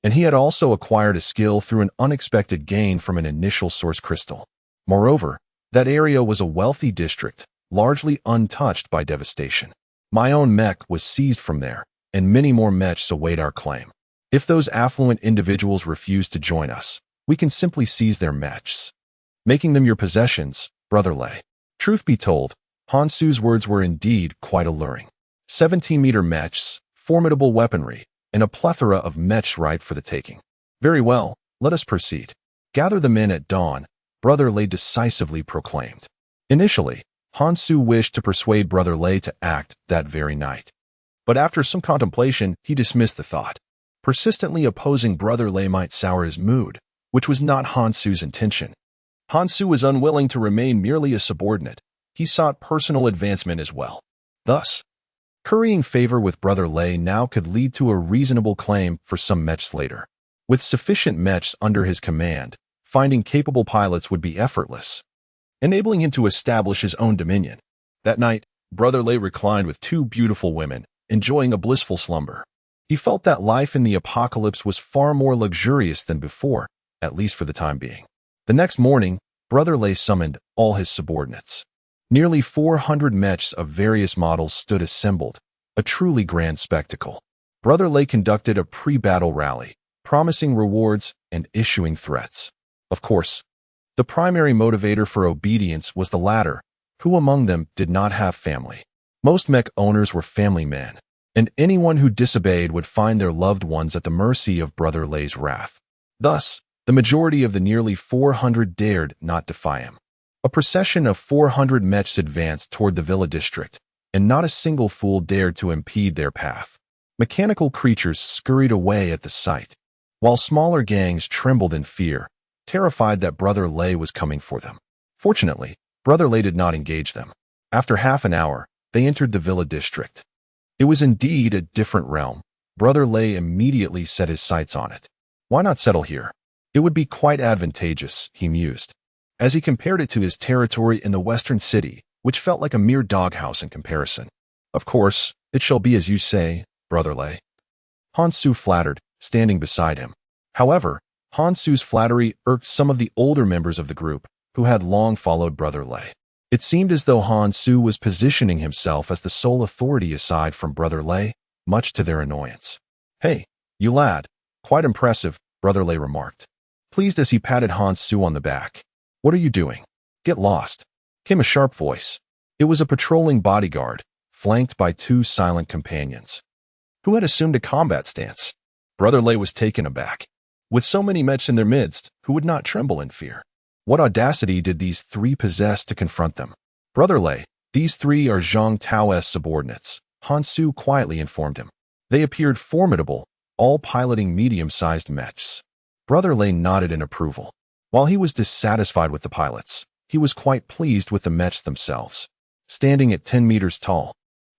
And he had also acquired a skill through an unexpected gain from an initial source crystal. Moreover, that area was a wealthy district, largely untouched by devastation. My own mech was seized from there, and many more mechs await our claim. If those affluent individuals refuse to join us, we can simply seize their mechs, making them your possessions, Brother Lei. Truth be told, Hansu's words were indeed quite alluring. 17-meter mechs, formidable weaponry, and a plethora of mechs ripe for the taking. Very well, let us proceed. Gather the men at dawn, Brother Lei decisively proclaimed. Initially, Hansu wished to persuade Brother Lei to act that very night. But after some contemplation, he dismissed the thought. Persistently opposing Brother Lei might sour his mood, which was not Hansu's intention. Hansu was unwilling to remain merely a subordinate. He sought personal advancement as well. Thus, currying favor with Brother Lei now could lead to a reasonable claim for some mechs later. With sufficient mechs under his command, finding capable pilots would be effortless, enabling him to establish his own dominion. That night, Brother Lei reclined with 2 beautiful women, enjoying a blissful slumber. He felt that life in the apocalypse was far more luxurious than before, at least for the time being. The next morning, Brother Lei summoned all his subordinates. Nearly 400 mechs of various models stood assembled, a truly grand spectacle. Brother Lei conducted a pre-battle rally, promising rewards and issuing threats. Of course, the primary motivator for obedience was the latter, who among them did not have family. Most mech owners were family men, and anyone who disobeyed would find their loved ones at the mercy of Brother Lei's wrath. Thus, the majority of the nearly 400 dared not defy him. A procession of 400 mechs advanced toward the villa district, and not a single fool dared to impede their path. Mechanical creatures scurried away at the sight, while smaller gangs trembled in fear, terrified that Brother Lei was coming for them. Fortunately, Brother Lei did not engage them. After half an hour, they entered the villa district. It was indeed a different realm. Brother Lei immediately set his sights on it. Why not settle here? It would be quite advantageous, he mused, as he compared it to his territory in the western city, which felt like a mere doghouse in comparison. Of course, it shall be as you say, Brother Lei. Hansu flattered, standing beside him. However, Hansu's flattery irked some of the older members of the group, who had long followed Brother Lei. It seemed as though Hansu was positioning himself as the sole authority aside from Brother Lei, much to their annoyance. Hey, You lad. Quite impressive, Brother Lei remarked, pleased as he patted Han Su on the back. What are you doing? Get lost, came a sharp voice. It was a patrolling bodyguard, flanked by two silent companions, who had assumed a combat stance. Brother Lei was taken aback. With so many mechs in their midst, who would not tremble in fear? What audacity did these three possess to confront them? Brother Lei, these three are Zhang Tao's subordinates, Han Su quietly informed him. They appeared formidable, all piloting medium-sized mechs. Brother Lei nodded in approval. While he was dissatisfied with the pilots, he was quite pleased with the mechs themselves. Standing at 10 meters tall,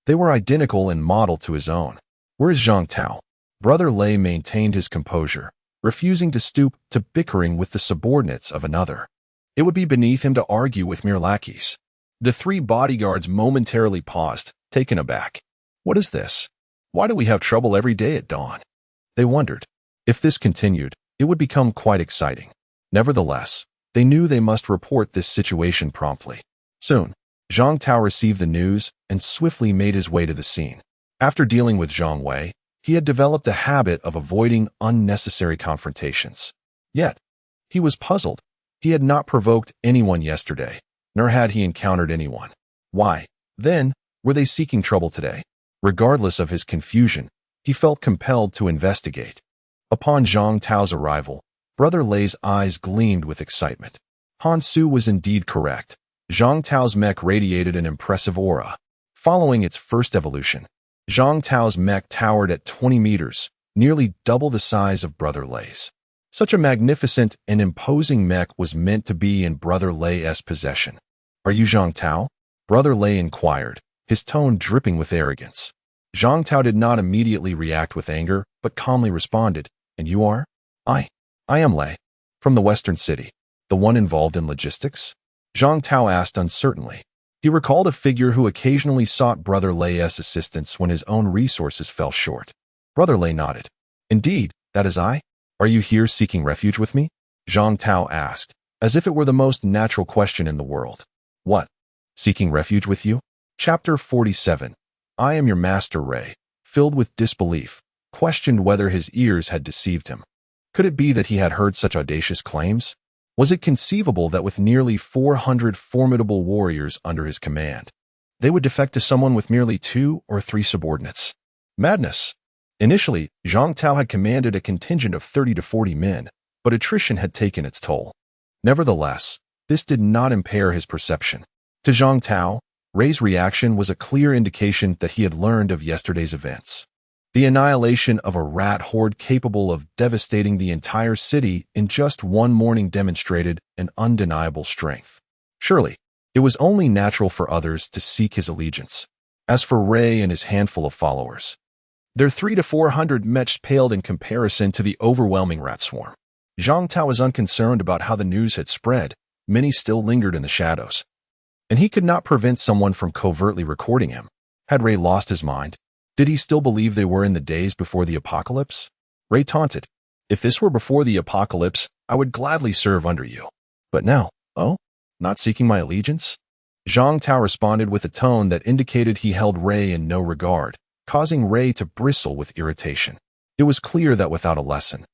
they were identical in model to his own. Where is Zhang Tao? Brother Lei maintained his composure, refusing to stoop to bickering with the subordinates of another. It would be beneath him to argue with mere lackeys. The three bodyguards momentarily paused, taken aback. What is this? Why do we have trouble every day at dawn? They wondered. If this continued, it would become quite exciting. Nevertheless, they knew they must report this situation promptly. Soon, Zhang Tao received the news and swiftly made his way to the scene. After dealing with Zhang Wei, he had developed a habit of avoiding unnecessary confrontations. Yet, he was puzzled. He had not provoked anyone yesterday, nor had he encountered anyone. Why, then, were they seeking trouble today? Regardless of his confusion, he felt compelled to investigate. Upon Zhang Tao's arrival, Brother Lei's eyes gleamed with excitement. Han Su was indeed correct. Zhang Tao's mech radiated an impressive aura. Following its first evolution, Zhang Tao's mech towered at 20 meters, nearly double the size of Brother Lei's. Such a magnificent and imposing mech was meant to be in Brother Lei's possession. Are you Zhang Tao? Brother Lei inquired, his tone dripping with arrogance. Zhang Tao did not immediately react with anger, but calmly responded, and you are? I am Lei, from the western city, the one involved in logistics? Zhang Tao asked uncertainly. He recalled a figure who occasionally sought Brother Lei's assistance when his own resources fell short. Brother Lei nodded. Indeed, that is I. Are you here seeking refuge with me? Zhang Tao asked, as if it were the most natural question in the world. What? Seeking refuge with you? Chapter 47. I am your master Rei, filled with disbelief, questioned whether his ears had deceived him. Could it be that he had heard such audacious claims? Was it conceivable that with nearly 400 formidable warriors under his command, they would defect to someone with merely 2 or 3 subordinates? Madness. Initially, Zhang Tao had commanded a contingent of 30 to 40 men, but attrition had taken its toll. Nevertheless, this did not impair his perception. To Zhang Tao, Rei's reaction was a clear indication that he had learned of yesterday's events. The annihilation of a rat horde capable of devastating the entire city in just one morning demonstrated an undeniable strength. Surely, it was only natural for others to seek his allegiance. As for Rei and his handful of followers, their 300 to 400 mechs paled in comparison to the overwhelming rat swarm. Zhang Tao was unconcerned about how the news had spread. Many still lingered in the shadows, and he could not prevent someone from covertly recording him. Had Rei lost his mind? Did he still believe they were in the days before the apocalypse? Rei taunted. If this were before the apocalypse, I would gladly serve under you. But now, oh? Not seeking my allegiance? Zhang Tao responded with a tone that indicated he held Rei in no regard, causing Rei to bristle with irritation. It was clear that without a lesson,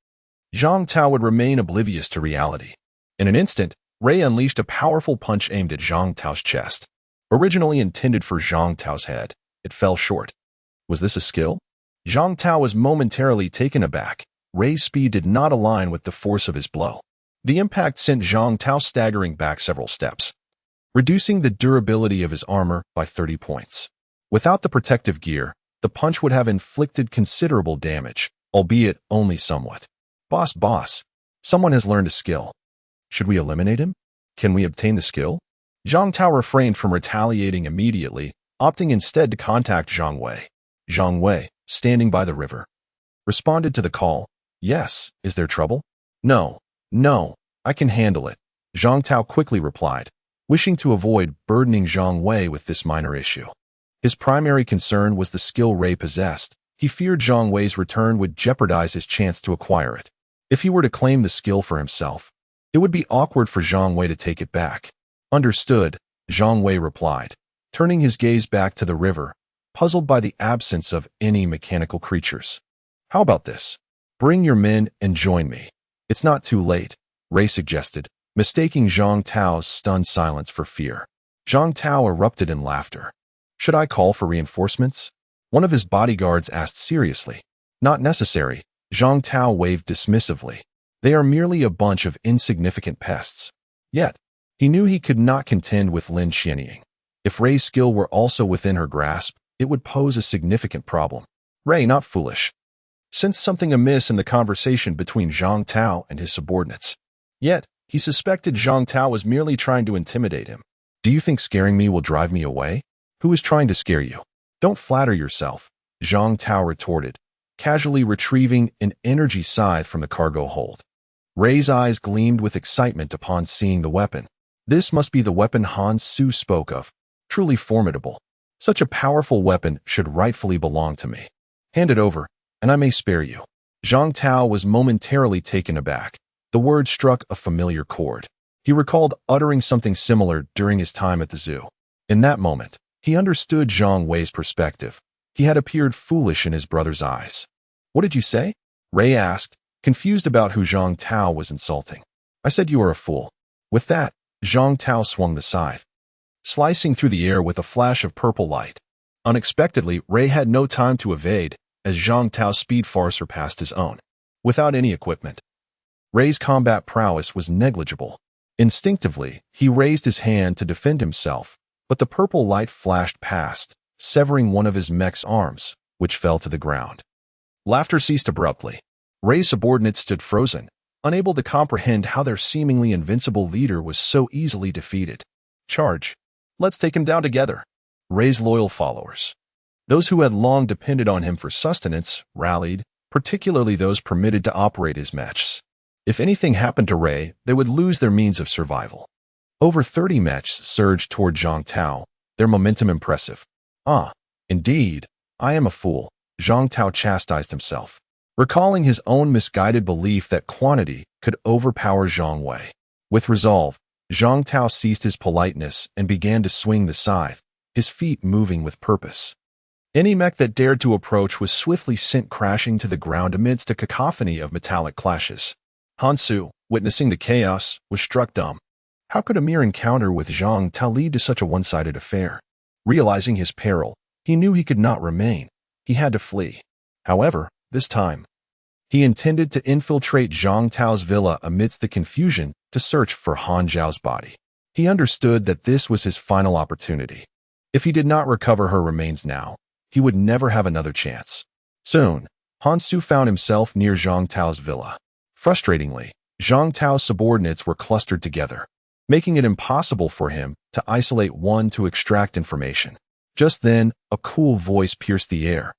Zhang Tao would remain oblivious to reality. In an instant, Rei unleashed a powerful punch aimed at Zhang Tao's chest. Originally intended for Zhang Tao's head, it fell short. Was this a skill? Zhang Tao was momentarily taken aback. Rei's speed did not align with the force of his blow. The impact sent Zhang Tao staggering back several steps, reducing the durability of his armor by 30 points. Without the protective gear, the punch would have inflicted considerable damage, albeit only somewhat. Boss, someone has learned a skill. Should we eliminate him? Can we obtain the skill? Zhang Tao refrained from retaliating immediately, opting instead to contact Zhang Wei. Zhang Wei, standing by the river, responded to the call. Yes, is there trouble? No, I can handle it. Zhang Tao quickly replied, wishing to avoid burdening Zhang Wei with this minor issue. His primary concern was the skill Rei possessed. He feared Zhang Wei's return would jeopardize his chance to acquire it. If he were to claim the skill for himself, it would be awkward for Zhang Wei to take it back. Understood, Zhang Wei replied, turning his gaze back to the river, puzzled by the absence of any mechanical creatures. How about this? Bring your men and join me. It's not too late, Ray suggested, mistaking Zhang Tao's stunned silence for fear. Zhang Tao erupted in laughter. Should I call for reinforcements? One of his bodyguards asked seriously. Not necessary, Zhang Tao waved dismissively. They are merely a bunch of insignificant pests. Yet, he knew he could not contend with Lin Xianying. If Ray's skill were also within her grasp, it would pose a significant problem. Ray, not foolish, sensed something amiss in the conversation between Zhang Tao and his subordinates. Yet, he suspected Zhang Tao was merely trying to intimidate him. Do you think scaring me will drive me away? Who is trying to scare you? Don't flatter yourself, Zhang Tao retorted, casually retrieving an energy scythe from the cargo hold. Ray's eyes gleamed with excitement upon seeing the weapon. This must be the weapon Han Su spoke of. Truly formidable. Such a powerful weapon should rightfully belong to me. Hand it over, and I may spare you. Zhang Tao was momentarily taken aback. The word struck a familiar chord. He recalled uttering something similar during his time at the zoo. In that moment, he understood Zhang Wei's perspective. He had appeared foolish in his brother's eyes. What did you say? Ray asked, confused about who Zhang Tao was insulting. I said you are a fool. With that, Zhang Tao swung the scythe, slicing through the air with a flash of purple light. Unexpectedly, Ray had no time to evade, as Zhang Tao's speed far surpassed his own. Without any equipment, Ray's combat prowess was negligible. Instinctively, he raised his hand to defend himself, but the purple light flashed past, severing one of his mech's arms, which fell to the ground. Laughter ceased abruptly. Ray's subordinates stood frozen, unable to comprehend how their seemingly invincible leader was so easily defeated. Charge. Let's take him down together. Ray's loyal followers, those who had long depended on him for sustenance, rallied, particularly those permitted to operate his mechs. If anything happened to Ray, they would lose their means of survival. Over 30 mechs surged toward Zhang Tao, their momentum impressive. Ah, indeed, I am a fool, Zhang Tao chastised himself, recalling his own misguided belief that quantity could overpower Zhang Wei. With resolve, Zhang Tao ceased his politeness and began to swing the scythe, his feet moving with purpose. Any mech that dared to approach was swiftly sent crashing to the ground amidst a cacophony of metallic clashes. Han Su, witnessing the chaos, was struck dumb. How could a mere encounter with Zhang Tao lead to such a one-sided affair? Realizing his peril, he knew he could not remain. He had to flee. However, this time, he intended to infiltrate Zhang Tao's villa amidst the confusion to search for Han Zhao's body. He understood that this was his final opportunity. If he did not recover her remains now, he would never have another chance. Soon, Han Su found himself near Zhang Tao's villa. Frustratingly, Zhang Tao's subordinates were clustered together, making it impossible for him to isolate one to extract information. Just then, a cool voice pierced the air.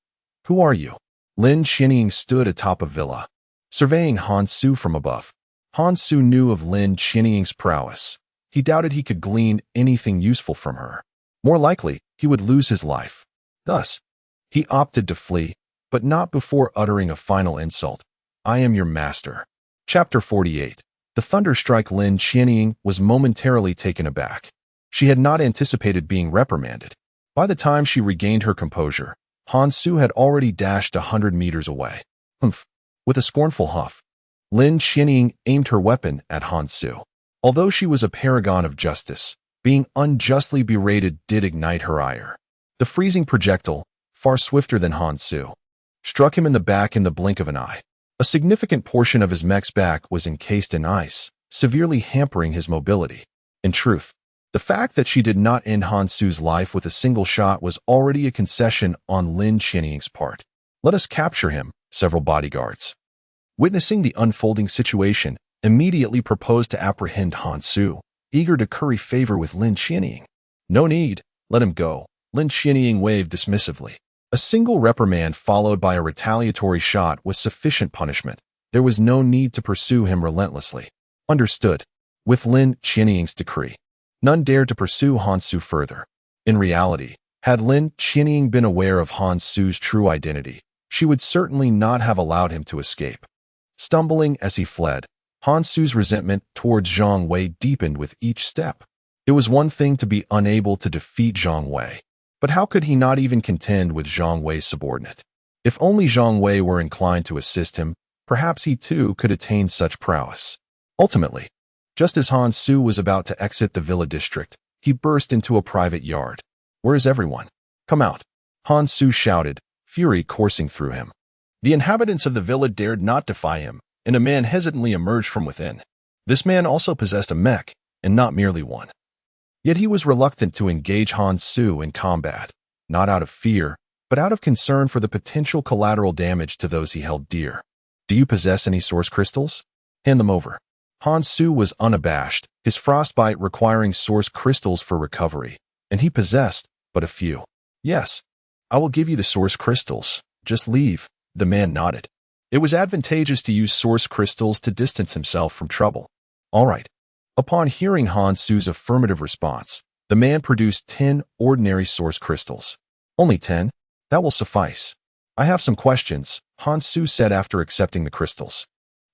Who are you? Lin Xianying stood atop a villa, surveying Han Su from above. Han Su knew of Lin Xianying's prowess. He doubted he could glean anything useful from her. More likely, he would lose his life. Thus, he opted to flee, but not before uttering a final insult. I am your master. Chapter 48. The thunderstrike Lin Xianying was momentarily taken aback. She had not anticipated being reprimanded. By the time she regained her composure, Han Su had already dashed 100 meters away. Humph. With a scornful huff, Lin Xianying aimed her weapon at Han Su. Although she was a paragon of justice, being unjustly berated did ignite her ire. The freezing projectile, far swifter than Han Su, struck him in the back in the blink of an eye. A significant portion of his mech's back was encased in ice, severely hampering his mobility. In truth, the fact that she did not end Han Su's life with a single shot was already a concession on Lin Xianying's part. Let us capture him, several bodyguards, witnessing the unfolding situation, immediately proposed to apprehend Han Su, eager to curry favor with Lin Xianying. No need, let him go, Lin Xianying waved dismissively. A single reprimand followed by a retaliatory shot was sufficient punishment. There was no need to pursue him relentlessly. Understood. With Lin Xianying's decree, none dared to pursue Han Su further. In reality, had Lin Xianying been aware of Han Su's true identity, she would certainly not have allowed him to escape. Stumbling as he fled, Han Su's resentment towards Zhang Wei deepened with each step. It was one thing to be unable to defeat Zhang Wei, but how could he not even contend with Zhang Wei's subordinate? If only Zhang Wei were inclined to assist him, Perhaps he too could attain such prowess. Ultimately, just as Han Su was about to exit the villa district, he burst into a private yard. "Where is everyone? Come out!" Han Su shouted, fury coursing through him. The inhabitants of the villa dared not defy him, and a man hesitantly emerged from within. This man also possessed a mech, and not merely one. Yet he was reluctant to engage Han Su in combat, not out of fear, but out of concern for the potential collateral damage to those he held dear. "Do you possess any source crystals? Hand them over." Han Su was unabashed, his frostbite requiring source crystals for recovery, and he possessed but a few. "Yes, I will give you the source crystals. Just leave." The man nodded. It was advantageous to use source crystals to distance himself from trouble. "All right." Upon hearing Han Su's affirmative response, the man produced 10 ordinary source crystals. "Only 10? That will suffice. I have some questions," Han Su said after accepting the crystals.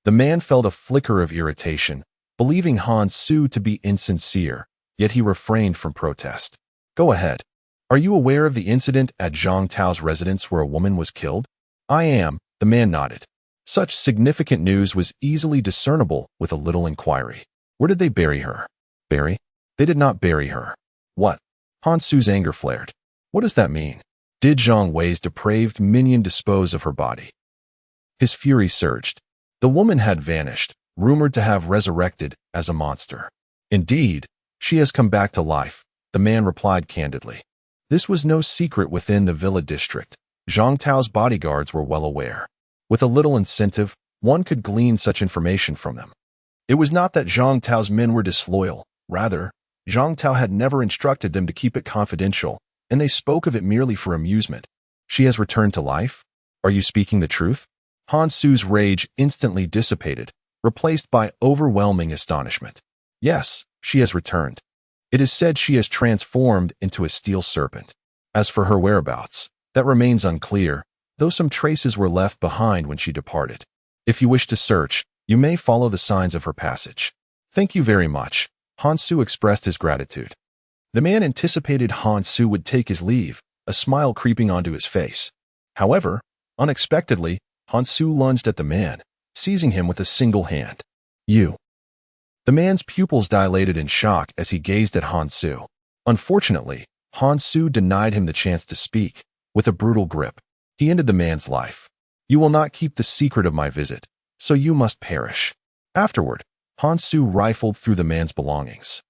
The man felt a flicker of irritation, believing Han Su to be insincere, yet he refrained from protest. "Go ahead. Are you aware of the incident at Zhang Tao's residence where a woman was killed?" "I am," the man nodded. Such significant news was easily discernible with a little inquiry. "Where did they bury her?" "Bury? They did not bury her." "What?" Han Su's anger flared. "What does that mean? Did Zhang Wei's depraved minion dispose of her body?" His fury surged. The woman had vanished, rumored to have resurrected as a monster. "Indeed, she has come back to life," the man replied candidly. This was no secret within the villa district. Zhang Tao's bodyguards were well aware. With a little incentive, one could glean such information from them. It was not that Zhang Tao's men were disloyal. Rather, Zhang Tao had never instructed them to keep it confidential, and they spoke of it merely for amusement. "She has returned to life? Are you speaking the truth?" Han Su's rage instantly dissipated, replaced by overwhelming astonishment. "Yes, she has returned. It is said she has transformed into a steel serpent. As for her whereabouts, that remains unclear, though some traces were left behind when she departed. If you wish to search, you may follow the signs of her passage." "Thank you very much." Han Su expressed his gratitude. The man anticipated Han Su would take his leave, a smile creeping onto his face. However, unexpectedly, Han Su lunged at the man, seizing him with a single hand. "You." The man's pupils dilated in shock as he gazed at Han Su. Unfortunately, Han Su denied him the chance to speak. With a brutal grip, he ended the man's life. "You will not keep the secret of my visit, so you must perish." Afterward, Han Su rifled through the man's belongings,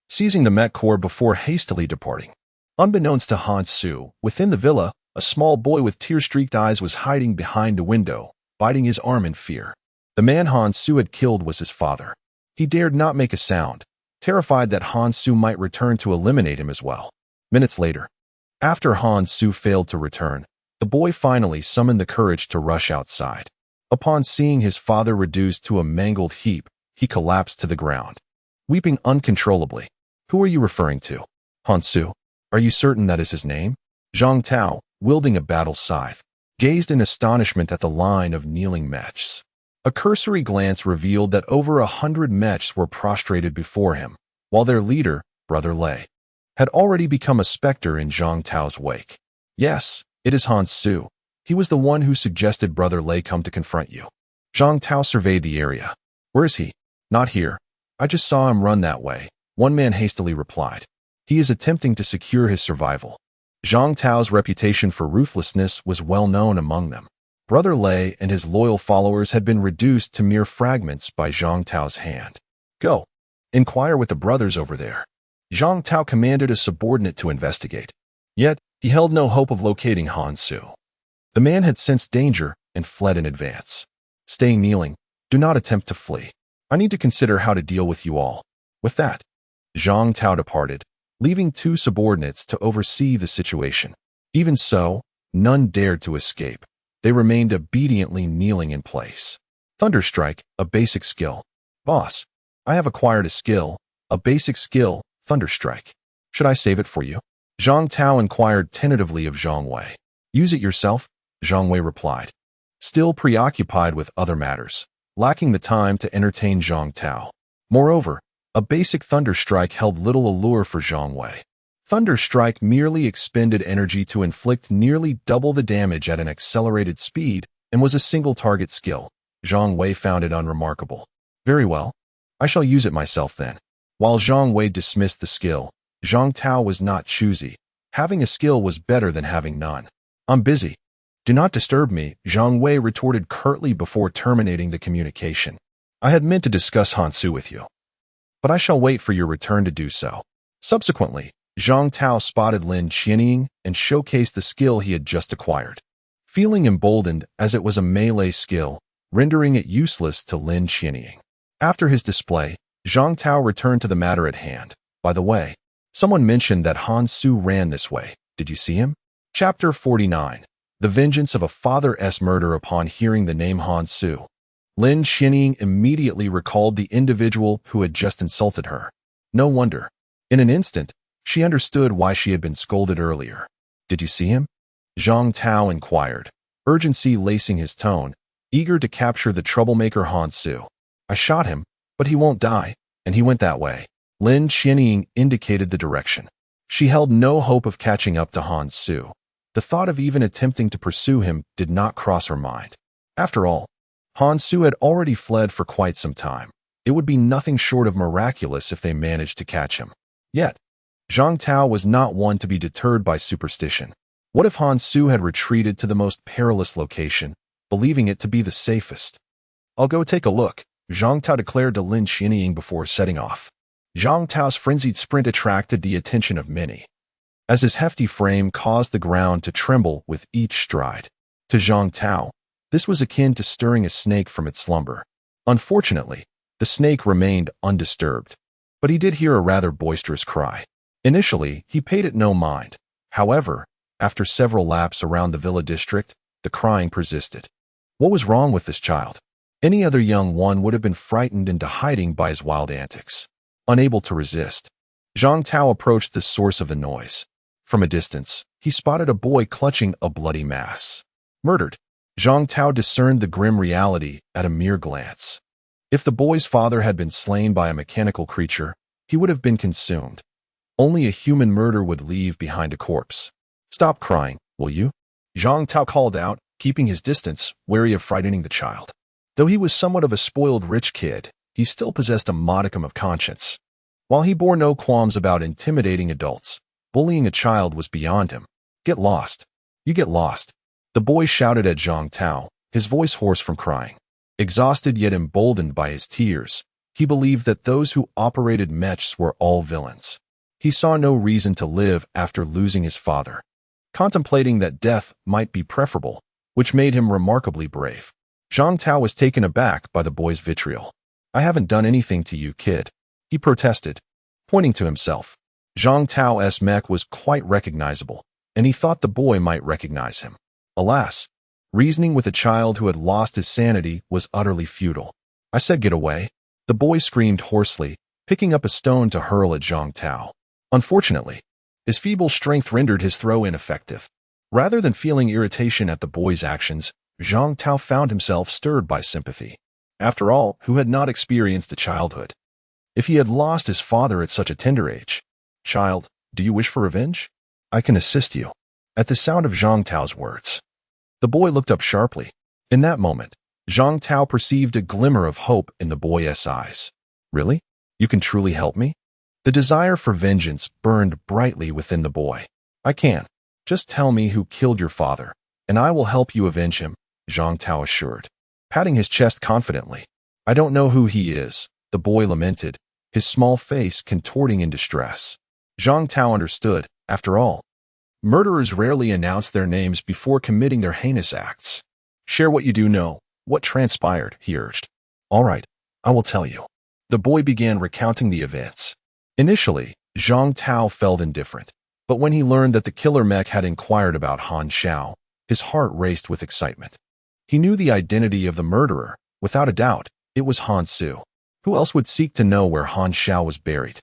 seizing the mech core before hastily departing. Unbeknownst to Han Su, within the villa, a small boy with tear-streaked eyes was hiding behind the window, biting his arm in fear. The man Han Su had killed was his father. He dared not make a sound, terrified that Han Su might return to eliminate him as well. Minutes later, after Han Su failed to return, the boy finally summoned the courage to rush outside. Upon seeing his father reduced to a mangled heap, he collapsed to the ground, weeping uncontrollably. "Who are you referring to?" "Han Su." "Are you certain that is his name?" Zhang Tao, wielding a battle scythe, gazed in astonishment at the line of kneeling mechs. A cursory glance revealed that over 100 mechs were prostrated before him, while their leader, Brother Lei, had already become a specter in Zhang Tao's wake. "Yes, it is Han Su. He was the one who suggested Brother Lei come to confront you." Zhang Tao surveyed the area. "Where is he?" "Not here. I just saw him run that way," one man hastily replied. "He is attempting to secure his survival." Zhang Tao's reputation for ruthlessness was well known among them. Brother Lei and his loyal followers had been reduced to mere fragments by Zhang Tao's hand. "Go. Inquire with the brothers over there." Zhang Tao commanded a subordinate to investigate. Yet, he held no hope of locating Han Su. The man had sensed danger and fled in advance. "Stay kneeling. Do not attempt to flee. I need to consider how to deal with you all." With that, Zhang Tao departed, leaving 2 subordinates to oversee the situation. Even so, none dared to escape. They remained obediently kneeling in place. Thunderstrike, a basic skill. "Boss, I have acquired a skill, a basic skill, Thunderstrike. Should I save it for you?" Zhang Tao inquired tentatively of Zhang Wei. "Use it yourself," Zhang Wei replied, still preoccupied with other matters, lacking the time to entertain Zhang Tao. Moreover, a basic Thunderstrike held little allure for Zhang Wei. Thunderstrike merely expended energy to inflict nearly double the damage at an accelerated speed and was a single-target skill. Zhang Wei found it unremarkable. Very well. I shall use it myself then. While Zhang Wei dismissed the skill, Zhang Tao was not choosy. Having a skill was better than having none. I'm busy. Do not disturb me, Zhang Wei retorted curtly before terminating the communication. I had meant to discuss Hansu with you, but I shall wait for your return to do so. Subsequently, Zhang Tao spotted Lin Qianying and showcased the skill he had just acquired. Feeling emboldened as it was a melee skill, rendering it useless to Lin Qianying. After his display, Zhang Tao returned to the matter at hand. By the way, someone mentioned that Hansu ran this way. Did you see him? Chapter 49. The vengeance of a father's murder. Upon hearing the name Hansu, Lin Qianying immediately recalled the individual who had just insulted her. No wonder. In an instant, she understood why she had been scolded earlier. Did you see him? Zhang Tao inquired, urgency lacing his tone, eager to capture the troublemaker Hansu. I shot him, but he won't die, and he went that way. Lin Qianying indicated the direction. She held no hope of catching up to Hansu. The thought of even attempting to pursue him did not cross her mind. After all, Hansu had already fled for quite some time. It would be nothing short of miraculous if they managed to catch him. Yet, Zhang Tao was not one to be deterred by superstition. What if Hansu had retreated to the most perilous location, believing it to be the safest? I'll go take a look, Zhang Tao declared to Lin Qianying before setting off. Zhang Tao's frenzied sprint attracted the attention of many, as his hefty frame caused the ground to tremble with each stride. To Zhang Tao, this was akin to stirring a snake from its slumber. Unfortunately, the snake remained undisturbed, but he did hear a rather boisterous cry. Initially, he paid it no mind. However, after several laps around the villa district, the crying persisted. What was wrong with this child? Any other young one would have been frightened into hiding by his wild antics. Unable to resist, Zhang Tao approached the source of the noise. From a distance, he spotted a boy clutching a bloody mass. Murdered. Zhang Tao discerned the grim reality at a mere glance. If the boy's father had been slain by a mechanical creature, he would have been consumed. Only a human murder would leave behind a corpse. Stop crying, will you? Zhang Tao called out, keeping his distance, wary of frightening the child. Though he was somewhat of a spoiled rich kid, he still possessed a modicum of conscience. While he bore no qualms about intimidating adults, bullying a child was beyond him. Get lost. You get lost. The boy shouted at Zhang Tao, his voice hoarse from crying. Exhausted yet emboldened by his tears, he believed that those who operated mechs were all villains. He saw no reason to live after losing his father, contemplating that death might be preferable, which made him remarkably brave. Zhang Tao was taken aback by the boy's vitriol. I haven't done anything to you, kid, he protested, pointing to himself. Zhang Tao's mech was quite recognizable, and he thought the boy might recognize him. Alas, reasoning with a child who had lost his sanity was utterly futile. I said get away. The boy screamed hoarsely, picking up a stone to hurl at Zhang Tao. Unfortunately, his feeble strength rendered his throw ineffective. Rather than feeling irritation at the boy's actions, Zhang Tao found himself stirred by sympathy. After all, who had not experienced a childhood? If he had lost his father at such a tender age. Child, do you wish for revenge? I can assist you. At the sound of Zhang Tao's words, the boy looked up sharply. In that moment, Zhang Tao perceived a glimmer of hope in the boy's eyes. Really? You can truly help me? The desire for vengeance burned brightly within the boy. I can. Just tell me who killed your father, and I will help you avenge him, Zhang Tao assured, patting his chest confidently. I don't know who he is, the boy lamented, his small face contorting in distress. Zhang Tao understood, after all. Murderers rarely announce their names before committing their heinous acts. Share what you do know, what transpired, he urged. All right, I will tell you. The boy began recounting the events. Initially, Zhang Tao felt indifferent, but when he learned that the killer mech had inquired about Han Xiao, his heart raced with excitement. He knew the identity of the murderer. Without a doubt, it was Hansu. Who else would seek to know where Han Xiao was buried?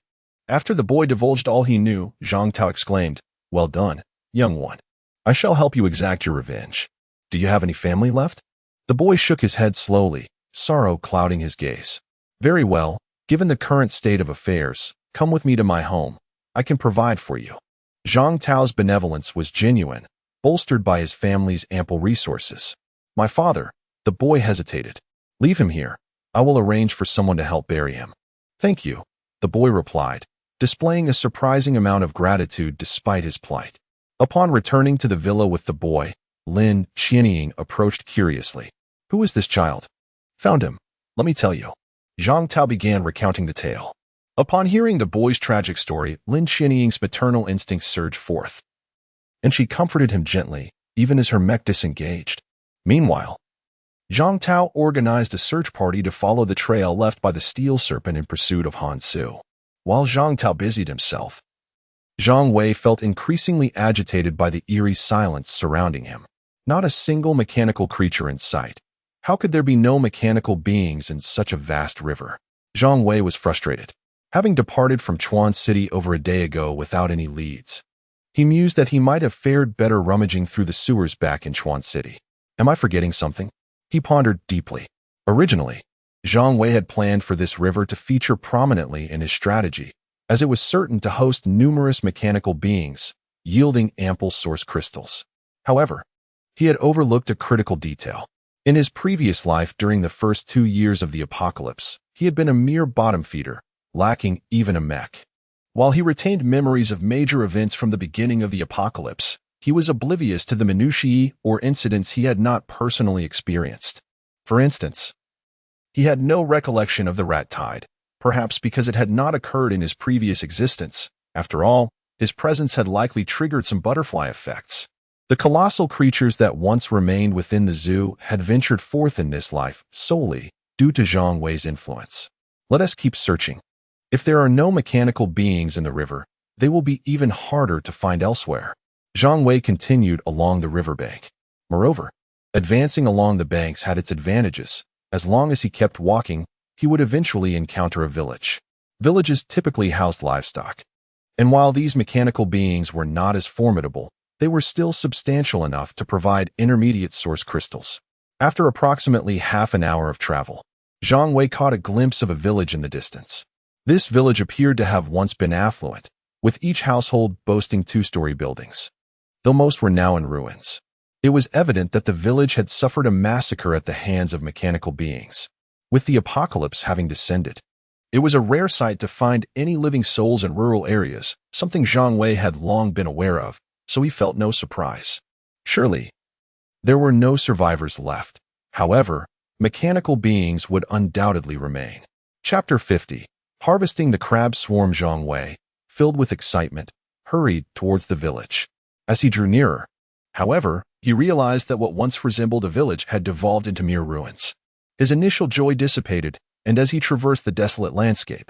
After the boy divulged all he knew, Zhang Tao exclaimed, Well done, young one. I shall help you exact your revenge. Do you have any family left? The boy shook his head slowly, sorrow clouding his gaze. Very well, given the current state of affairs, come with me to my home. I can provide for you. Zhang Tao's benevolence was genuine, bolstered by his family's ample resources. My father, the boy hesitated. Leave him here. I will arrange for someone to help bury him. Thank you, the boy replied, displaying a surprising amount of gratitude despite his plight. Upon returning to the villa with the boy, Lin Qianying approached curiously. Who is this child? Found him. Let me tell you. Zhang Tao began recounting the tale. Upon hearing the boy's tragic story, Lin Qianying's maternal instincts surged forth, and she comforted him gently, even as her mech disengaged. Meanwhile, Zhang Tao organized a search party to follow the trail left by the steel serpent in pursuit of Han Su. While Zhang Tao busied himself, Zhang Wei felt increasingly agitated by the eerie silence surrounding him. Not a single mechanical creature in sight. How could there be no mechanical beings in such a vast river? Zhang Wei was frustrated. Having departed from Chuan City over a day ago without any leads, he mused that he might have fared better rummaging through the sewers back in Chuan City. Am I forgetting something? He pondered deeply. Originally, Zhang Wei had planned for this river to feature prominently in his strategy, as it was certain to host numerous mechanical beings, yielding ample source crystals. However, he had overlooked a critical detail. In his previous life during the first 2 years of the apocalypse, he had been a mere bottom feeder, lacking even a mech. While he retained memories of major events from the beginning of the apocalypse, he was oblivious to the minutiae or incidents he had not personally experienced. For instance, he had no recollection of the rat tide, perhaps because it had not occurred in his previous existence. After all, his presence had likely triggered some butterfly effects. The colossal creatures that once remained within the zoo had ventured forth in this life solely due to Zhang Wei's influence. Let us keep searching. If there are no mechanical beings in the river, they will be even harder to find elsewhere. Zhang Wei continued along the riverbank. Moreover, advancing along the banks had its advantages. As long as he kept walking, he would eventually encounter a village. Villages typically housed livestock. And while these mechanical beings were not as formidable, they were still substantial enough to provide intermediate source crystals. After approximately half an hour of travel, Zhang Wei caught a glimpse of a village in the distance. This village appeared to have once been affluent, with each household boasting 2-story buildings, though most were now in ruins. It was evident that the village had suffered a massacre at the hands of mechanical beings. With the apocalypse having descended, it was a rare sight to find any living souls in rural areas, something Zhang Wei had long been aware of, so he felt no surprise. Surely, there were no survivors left. However, mechanical beings would undoubtedly remain. Chapter 50. Harvesting the crab swarm. Zhang Wei, filled with excitement, hurried towards the village. As he drew nearer, however, he realized that what once resembled a village had devolved into mere ruins. His initial joy dissipated, and as he traversed the desolate landscape,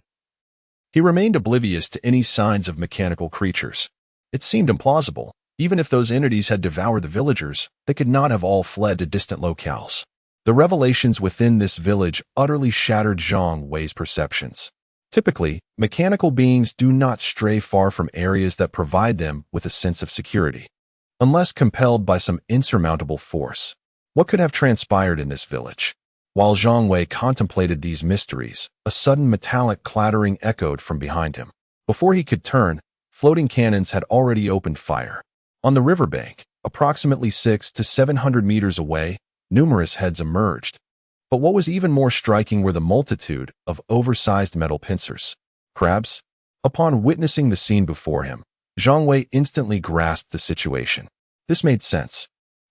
he remained oblivious to any signs of mechanical creatures. It seemed implausible. Even if those entities had devoured the villagers, they could not have all fled to distant locales. The revelations within this village utterly shattered Zhang Wei's perceptions. Typically, mechanical beings do not stray far from areas that provide them with a sense of security, unless compelled by some insurmountable force. What could have transpired in this village? While Zhang Wei contemplated these mysteries, a sudden metallic clattering echoed from behind him. Before he could turn, floating cannons had already opened fire. On the riverbank, approximately 600 to 700 meters away, numerous heads emerged. But what was even more striking were the multitude of oversized metal pincers. Crabs? Upon witnessing the scene before him, Zhang Wei instantly grasped the situation. This made sense.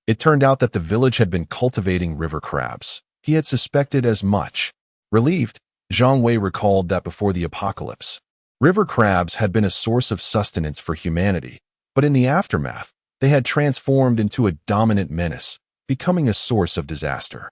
It turned out that the village had been cultivating river crabs. He had suspected as much. Relieved, Zhang Wei recalled that before the apocalypse, river crabs had been a source of sustenance for humanity, but in the aftermath, they had transformed into a dominant menace, becoming a source of disaster.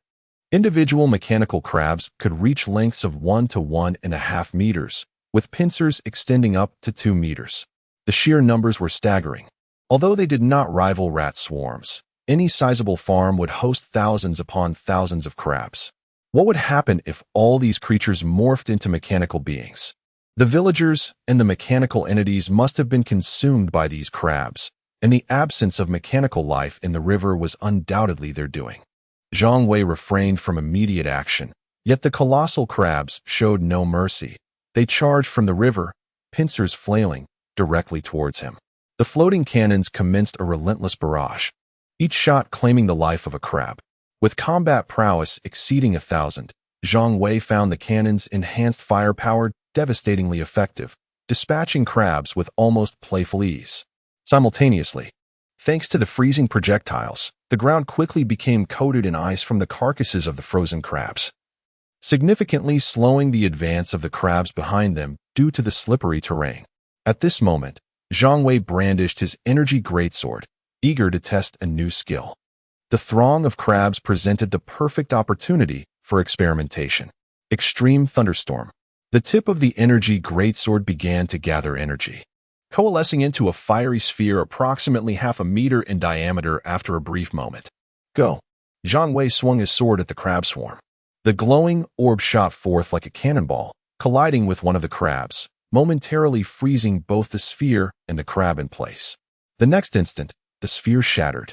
Individual mechanical crabs could reach lengths of 1 to 1.5 meters, with pincers extending up to 2 meters. The sheer numbers were staggering. Although they did not rival rat swarms, any sizable farm would host thousands upon thousands of crabs. What would happen if all these creatures morphed into mechanical beings? The villagers and the mechanical entities must have been consumed by these crabs, and the absence of mechanical life in the river was undoubtedly their doing. Zhang Wei refrained from immediate action, yet the colossal crabs showed no mercy. They charged from the river, pincers flailing, directly towards him. The floating cannons commenced a relentless barrage, each shot claiming the life of a crab. With combat prowess exceeding 1,000, Zhang Wei found the cannon's enhanced firepower devastatingly effective, dispatching crabs with almost playful ease. Simultaneously, thanks to the freezing projectiles, the ground quickly became coated in ice from the carcasses of the frozen crabs, significantly slowing the advance of the crabs behind them due to the slippery terrain. At this moment, Zhang Wei brandished his energy greatsword, eager to test a new skill. The throng of crabs presented the perfect opportunity for experimentation. Extreme thunderstorm. The tip of the energy greatsword began to gather energy, coalescing into a fiery sphere approximately half a meter in diameter after a brief moment. Go! Zhang Wei swung his sword at the crab swarm. The glowing orb shot forth like a cannonball, colliding with one of the crabs, momentarily freezing both the sphere and the crab in place. The next instant, the sphere shattered,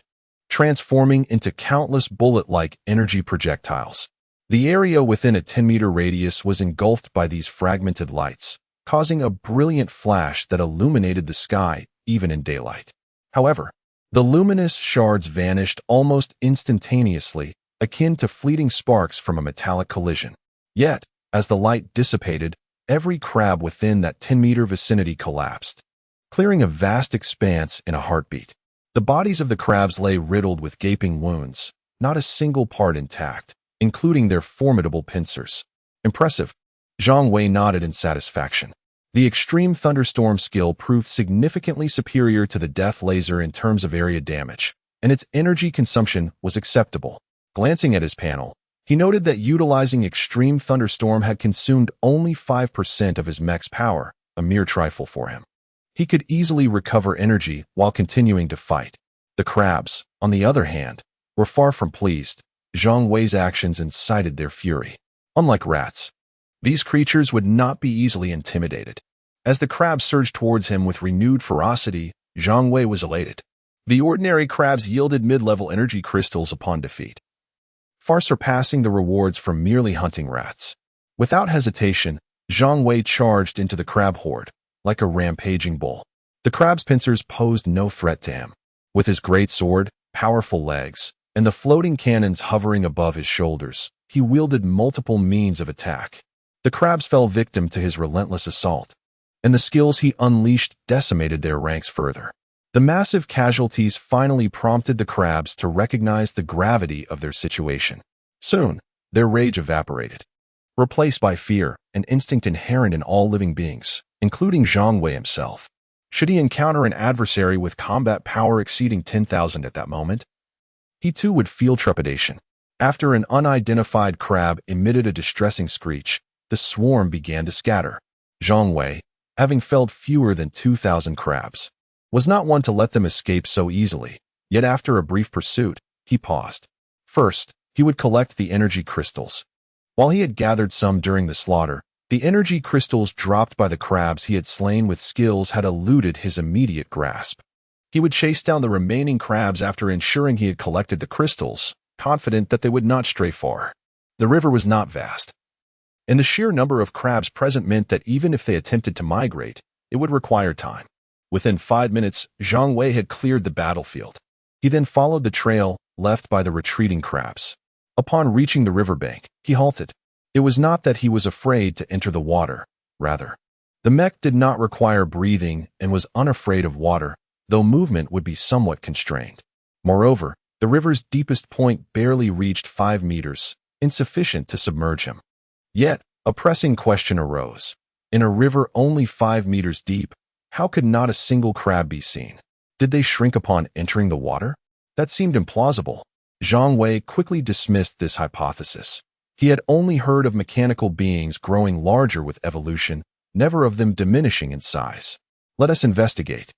transforming into countless bullet-like energy projectiles. The area within a 10-meter radius was engulfed by these fragmented lights, causing a brilliant flash that illuminated the sky even in daylight. However, the luminous shards vanished almost instantaneously, akin to fleeting sparks from a metallic collision. Yet, as the light dissipated, every crab within that 10-meter vicinity collapsed, clearing a vast expanse in a heartbeat. The bodies of the crabs lay riddled with gaping wounds, not a single part intact, including their formidable pincers. Impressive. Zhang Wei nodded in satisfaction. The extreme thunderstorm skill proved significantly superior to the death laser in terms of area damage, and its energy consumption was acceptable. Glancing at his panel, he noted that utilizing extreme thunderstorm had consumed only 5% of his mech's power, a mere trifle for him. He could easily recover energy while continuing to fight. The crabs, on the other hand, were far from pleased. Zhang Wei's actions incited their fury. Unlike rats, these creatures would not be easily intimidated. As the crabs surged towards him with renewed ferocity, Zhang Wei was elated. The ordinary crabs yielded mid-level energy crystals upon defeat, far surpassing the rewards from merely hunting rats. Without hesitation, Zhang Wei charged into the crab horde, like a rampaging bull. The crab's pincers posed no threat to him. With his great sword, powerful legs, and the floating cannons hovering above his shoulders, he wielded multiple means of attack. The crabs fell victim to his relentless assault, and the skills he unleashed decimated their ranks further. The massive casualties finally prompted the crabs to recognize the gravity of their situation. Soon, their rage evaporated, replaced by fear, an instinct inherent in all living beings, including Zhang Wei himself. Should he encounter an adversary with combat power exceeding 10,000 at that moment, he too would feel trepidation. After an unidentified crab emitted a distressing screech, the swarm began to scatter. Zhang Wei, having felled fewer than 2,000 crabs, was not one to let them escape so easily. Yet after a brief pursuit, he paused. First, he would collect the energy crystals. While he had gathered some during the slaughter, the energy crystals dropped by the crabs he had slain with skills had eluded his immediate grasp. He would chase down the remaining crabs after ensuring he had collected the crystals, confident that they would not stray far. The river was not vast, and the sheer number of crabs present meant that even if they attempted to migrate, it would require time. Within 5 minutes, Zhang Wei had cleared the battlefield. He then followed the trail left by the retreating crabs. Upon reaching the riverbank, he halted. It was not that he was afraid to enter the water. Rather, the mech did not require breathing and was unafraid of water, though movement would be somewhat constrained. Moreover, the river's deepest point barely reached 5 meters, insufficient to submerge him. Yet, a pressing question arose. In a river only 5 meters deep, how could not a single crab be seen? Did they shrink upon entering the water? That seemed implausible. Zhang Wei quickly dismissed this hypothesis. He had only heard of mechanical beings growing larger with evolution, never of them diminishing in size. Let us investigate.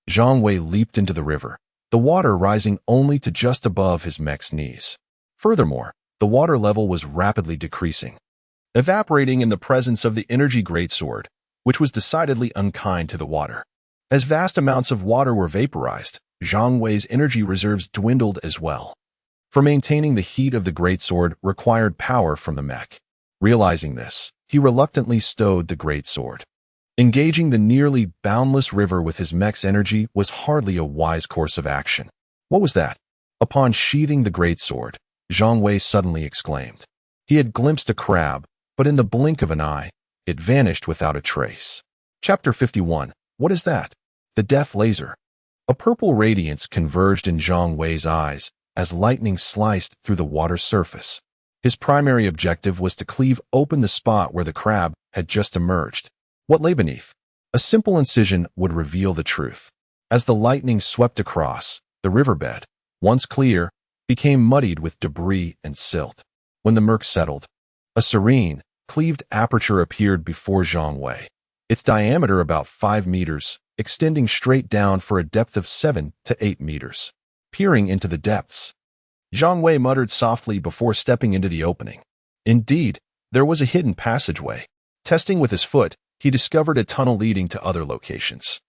Zhang Wei leaped into the river, the water rising only to just above his mech's knees. Furthermore, the water level was rapidly decreasing, evaporating in the presence of the energy greatsword, which was decidedly unkind to the water. As vast amounts of water were vaporized, Zhang Wei's energy reserves dwindled as well. For maintaining the heat of the greatsword required power from the mech. Realizing this, he reluctantly stowed the greatsword. Engaging the nearly boundless river with his mech's energy was hardly a wise course of action. What was that? Upon sheathing the greatsword, Zhang Wei suddenly exclaimed. He had glimpsed a crab, but in the blink of an eye, it vanished without a trace. Chapter 51. What is that? The death laser. A purple radiance converged in Zhang Wei's eyes as lightning sliced through the water's surface. His primary objective was to cleave open the spot where the crab had just emerged. What lay beneath? A simple incision would reveal the truth. As the lightning swept across, the riverbed, once clear, became muddied with debris and silt. When the murk settled, a serene, cleaved aperture appeared before Zhang Wei, its diameter about 5 meters, extending straight down for a depth of 7 to 8 meters. Peering into the depths, Zhang Wei muttered softly before stepping into the opening. Indeed, there was a hidden passageway. Testing with his foot, he discovered a tunnel leading to other locations,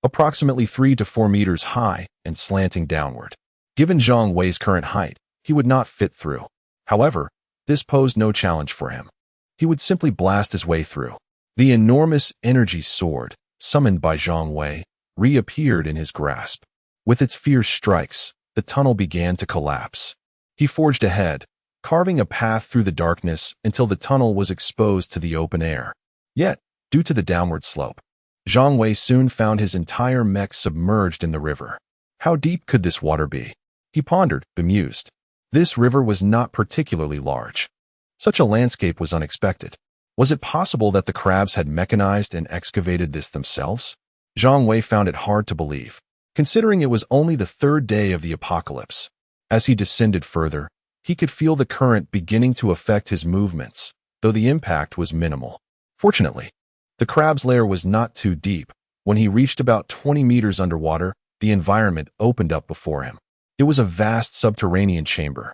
approximately 3 to 4 meters high and slanting downward. Given Zhang Wei's current height, he would not fit through. However, this posed no challenge for him. He would simply blast his way through. The enormous energy sword, summoned by Zhang Wei, reappeared in his grasp. With its fierce strikes, the tunnel began to collapse. He forged ahead, carving a path through the darkness until the tunnel was exposed to the open air. Yet, due to the downward slope, Zhang Wei soon found his entire mech submerged in the river. How deep could this water be? He pondered, bemused. This river was not particularly large. Such a landscape was unexpected. Was it possible that the crabs had mechanized and excavated this themselves? Zhang Wei found it hard to believe, considering it was only the third day of the apocalypse. As he descended further, he could feel the current beginning to affect his movements, though the impact was minimal. Fortunately, the crab's lair was not too deep. When he reached about 20 meters underwater, the environment opened up before him. It was a vast subterranean chamber,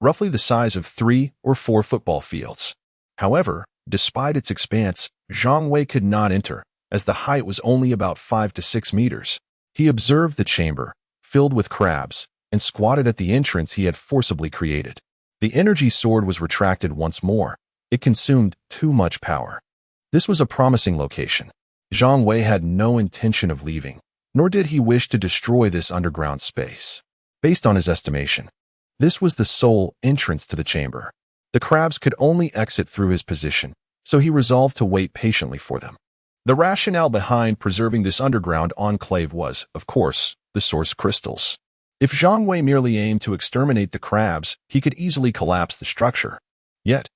roughly the size of 3 or 4 football fields. However, despite its expanse, Zhang Wei could not enter, as the height was only about 5 to 6 meters. He observed the chamber, filled with crabs, and squatted at the entrance he had forcibly created. The energy sword was retracted once more. It consumed too much power. This was a promising location. Zhang Wei had no intention of leaving, nor did he wish to destroy this underground space. Based on his estimation, this was the sole entrance to the chamber. The crabs could only exit through his position, so he resolved to wait patiently for them. The rationale behind preserving this underground enclave was, of course, the source crystals. If Zhang Wei merely aimed to exterminate the crabs, he could easily collapse the structure. Yet,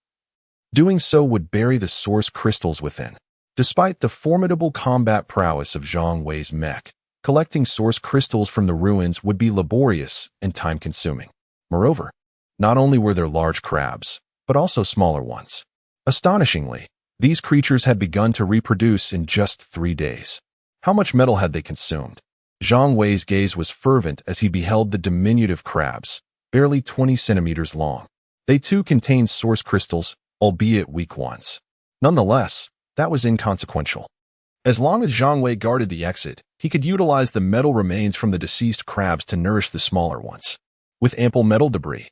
doing so would bury the source crystals within. Despite the formidable combat prowess of Zhang Wei's mech, collecting source crystals from the ruins would be laborious and time-consuming. Moreover, not only were there large crabs, but also smaller ones. Astonishingly, these creatures had begun to reproduce in just 3 days. How much metal had they consumed? Zhang Wei's gaze was fervent as he beheld the diminutive crabs, barely 20 centimeters long. They too contained source crystals, albeit weak ones. Nonetheless, that was inconsequential. As long as Zhang Wei guarded the exit, he could utilize the metal remains from the deceased crabs to nourish the smaller ones. With ample metal debris,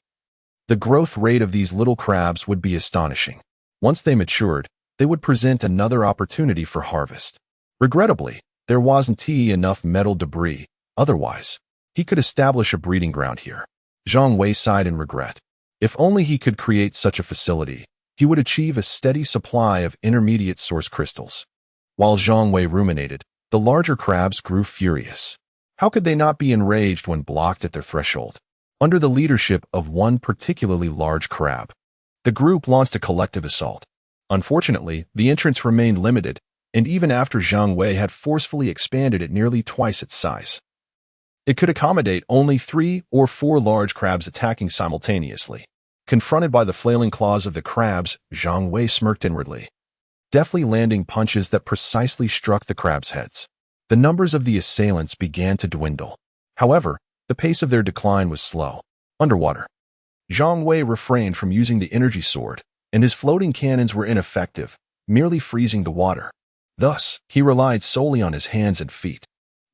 the growth rate of these little crabs would be astonishing. Once they matured, they would present another opportunity for harvest. Regrettably, there wasn't enough metal debris. Otherwise, he could establish a breeding ground here. Zhang Wei sighed in regret. If only he could create such a facility, he would achieve a steady supply of intermediate source crystals. While Zhang Wei ruminated, the larger crabs grew furious. How could they not be enraged when blocked at their threshold? Under the leadership of one particularly large crab, the group launched a collective assault. Unfortunately, the entrance remained limited, and even after Zhang Wei had forcefully expanded it nearly twice its size, it could accommodate only 3 or 4 large crabs attacking simultaneously. Confronted by the flailing claws of the crabs, Zhang Wei smirked inwardly, deftly landing punches that precisely struck the crabs' heads. The numbers of the assailants began to dwindle. However, the pace of their decline was slow. Underwater, Zhang Wei refrained from using the energy sword, and his floating cannons were ineffective, merely freezing the water. Thus, he relied solely on his hands and feet.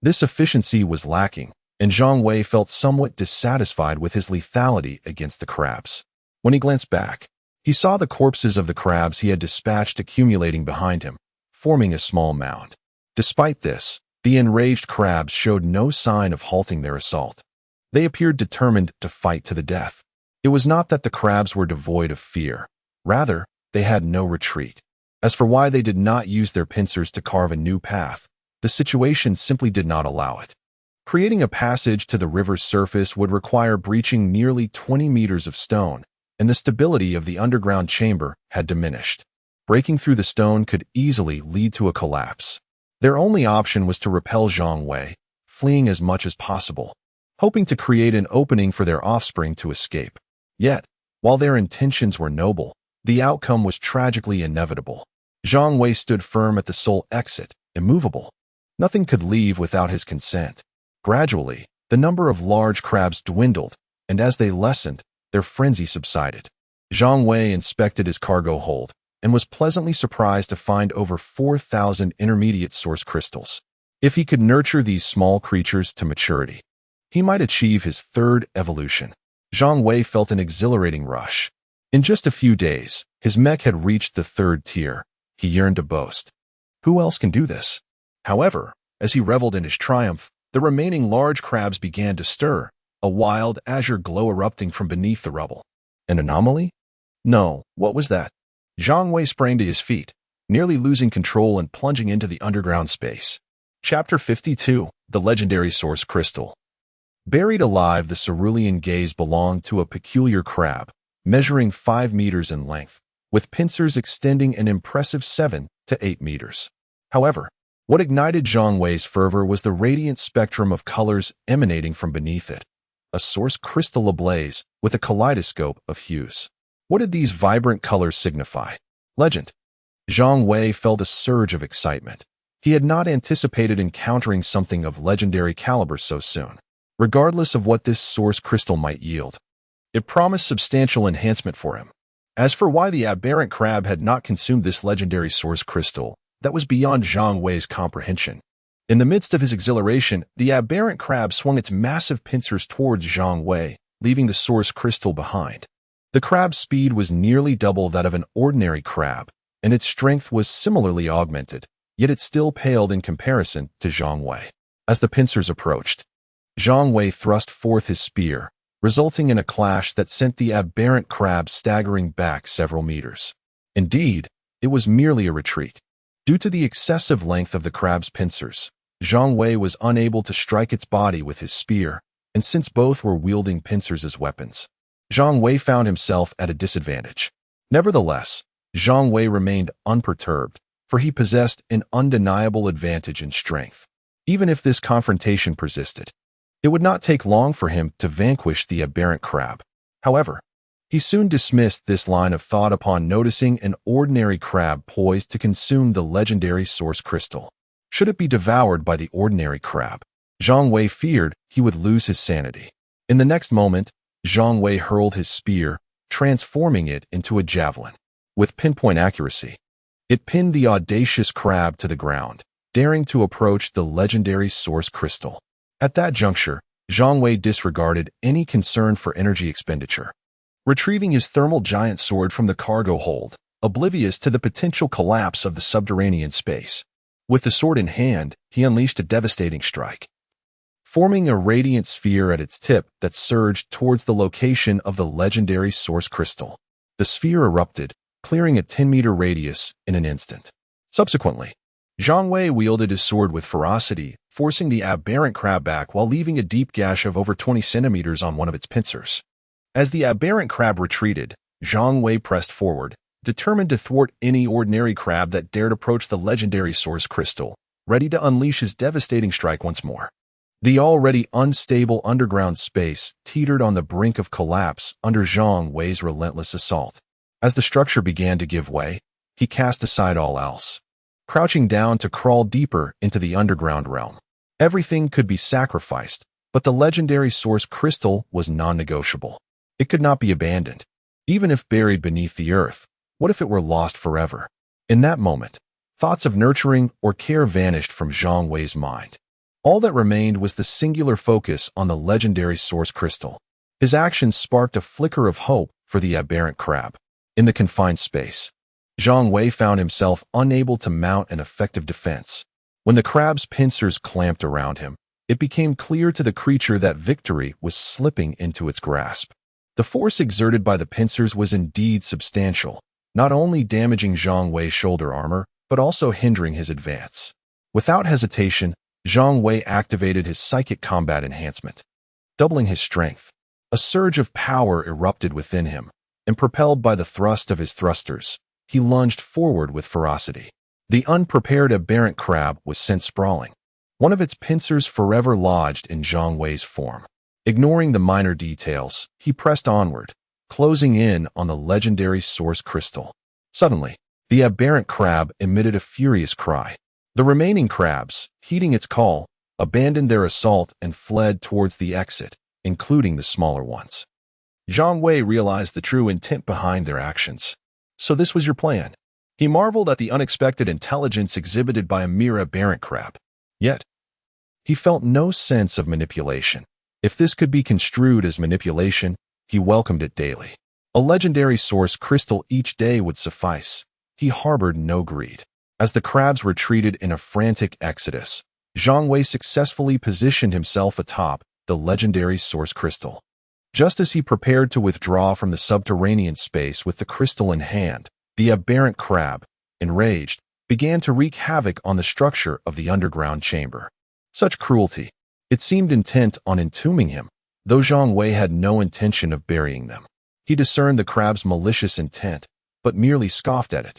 This efficiency was lacking, and Zhang Wei felt somewhat dissatisfied with his lethality against the crabs. When he glanced back, he saw the corpses of the crabs he had dispatched accumulating behind him, forming a small mound. Despite this, the enraged crabs showed no sign of halting their assault. They appeared determined to fight to the death. It was not that the crabs were devoid of fear. Rather, they had no retreat. As for why they did not use their pincers to carve a new path, the situation simply did not allow it. Creating a passage to the river's surface would require breaching nearly 20 meters of stone, and the stability of the underground chamber had diminished. Breaking through the stone could easily lead to a collapse. Their only option was to repel Zhang Wei, fleeing as much as possible, hoping to create an opening for their offspring to escape. Yet, while their intentions were noble, the outcome was tragically inevitable. Zhang Wei stood firm at the sole exit, immovable. Nothing could leave without his consent. Gradually, the number of large crabs dwindled, and as they lessened, their frenzy subsided. Zhang Wei inspected his cargo hold and was pleasantly surprised to find over 4,000 intermediate source crystals. If he could nurture these small creatures to maturity, he might achieve his third evolution. Zhang Wei felt an exhilarating rush. In just a few days, his mech had reached the third tier. He yearned to boast. Who else can do this? However, as he reveled in his triumph, the remaining large crabs began to stir, a wild azure glow erupting from beneath the rubble. An anomaly? No, what was that? Zhang Wei sprang to his feet, nearly losing control and plunging into the underground space. Chapter 52, The Legendary Source Crystal. Buried alive, the cerulean gaze belonged to a peculiar crab, measuring 5 meters in length, with pincers extending an impressive 7 to 8 meters. However, what ignited Zhang Wei's fervor was the radiant spectrum of colors emanating from beneath it, a source crystal ablaze with a kaleidoscope of hues. What did these vibrant colors signify? Legend. Zhang Wei felt a surge of excitement. He had not anticipated encountering something of legendary caliber so soon, regardless of what this source crystal might yield. It promised substantial enhancement for him. As for why the aberrant crab had not consumed this legendary source crystal, that was beyond Zhang Wei's comprehension. In the midst of his exhilaration, the aberrant crab swung its massive pincers towards Zhang Wei, leaving the source crystal behind. The crab's speed was nearly double that of an ordinary crab, and its strength was similarly augmented, yet it still paled in comparison to Zhang Wei. As the pincers approached, Zhang Wei thrust forth his spear, resulting in a clash that sent the aberrant crab staggering back several meters. Indeed, it was merely a retreat. Due to the excessive length of the crab's pincers, Zhang Wei was unable to strike its body with his spear, and since both were wielding pincers as weapons, Zhang Wei found himself at a disadvantage. Nevertheless, Zhang Wei remained unperturbed, for he possessed an undeniable advantage in strength. Even if this confrontation persisted, it would not take long for him to vanquish the aberrant crab. However, he soon dismissed this line of thought upon noticing an ordinary crab poised to consume the legendary source crystal. Should it be devoured by the ordinary crab, Zhang Wei feared he would lose his sanity. In the next moment, Zhang Wei hurled his spear, transforming it into a javelin. With pinpoint accuracy, it pinned the audacious crab to the ground, daring to approach the legendary source crystal. At that juncture, Zhang Wei disregarded any concern for energy expenditure. Retrieving his thermal giant sword from the cargo hold, oblivious to the potential collapse of the subterranean space. With the sword in hand, he unleashed a devastating strike, forming a radiant sphere at its tip that surged towards the location of the legendary source crystal. The sphere erupted, clearing a 10-meter radius in an instant. Subsequently, Zhang Wei wielded his sword with ferocity, forcing the aberrant crab back while leaving a deep gash of over 20 centimeters on one of its pincers. As the aberrant crab retreated, Zhang Wei pressed forward, determined to thwart any ordinary crab that dared approach the legendary source crystal, ready to unleash his devastating strike once more. The already unstable underground space teetered on the brink of collapse under Zhang Wei's relentless assault. As the structure began to give way, he cast aside all else, crouching down to crawl deeper into the underground realm. Everything could be sacrificed, but the legendary source crystal was non-negotiable. It could not be abandoned. Even if buried beneath the earth, what if it were lost forever? In that moment, thoughts of nurturing or care vanished from Zhang Wei's mind. All that remained was the singular focus on the legendary source crystal. His actions sparked a flicker of hope for the aberrant crab. In the confined space, Zhang Wei found himself unable to mount an effective defense. When the crab's pincers clamped around him, it became clear to the creature that victory was slipping into its grasp. The force exerted by the pincers was indeed substantial, not only damaging Zhang Wei's shoulder armor, but also hindering his advance. Without hesitation, Zhang Wei activated his psychic combat enhancement, doubling his strength. A surge of power erupted within him, and propelled by the thrust of his thrusters, he lunged forward with ferocity. The unprepared aberrant crab was sent sprawling, one of its pincers forever lodged in Zhang Wei's form. Ignoring the minor details, he pressed onward, closing in on the legendary source crystal. Suddenly, the aberrant crab emitted a furious cry. The remaining crabs, heeding its call, abandoned their assault and fled towards the exit, including the smaller ones. Zhang Wei realized the true intent behind their actions. So this was your plan. He marveled at the unexpected intelligence exhibited by a mere aberrant crab. Yet, he felt no sense of manipulation. If this could be construed as manipulation, he welcomed it daily. A legendary source crystal each day would suffice. He harbored no greed. As the crabs retreated in a frantic exodus, Zhang Wei successfully positioned himself atop the legendary source crystal. Just as he prepared to withdraw from the subterranean space with the crystal in hand, the aberrant crab, enraged, began to wreak havoc on the structure of the underground chamber. Such cruelty! It seemed intent on entombing him, though Zhang Wei had no intention of burying them. He discerned the crab's malicious intent, but merely scoffed at it.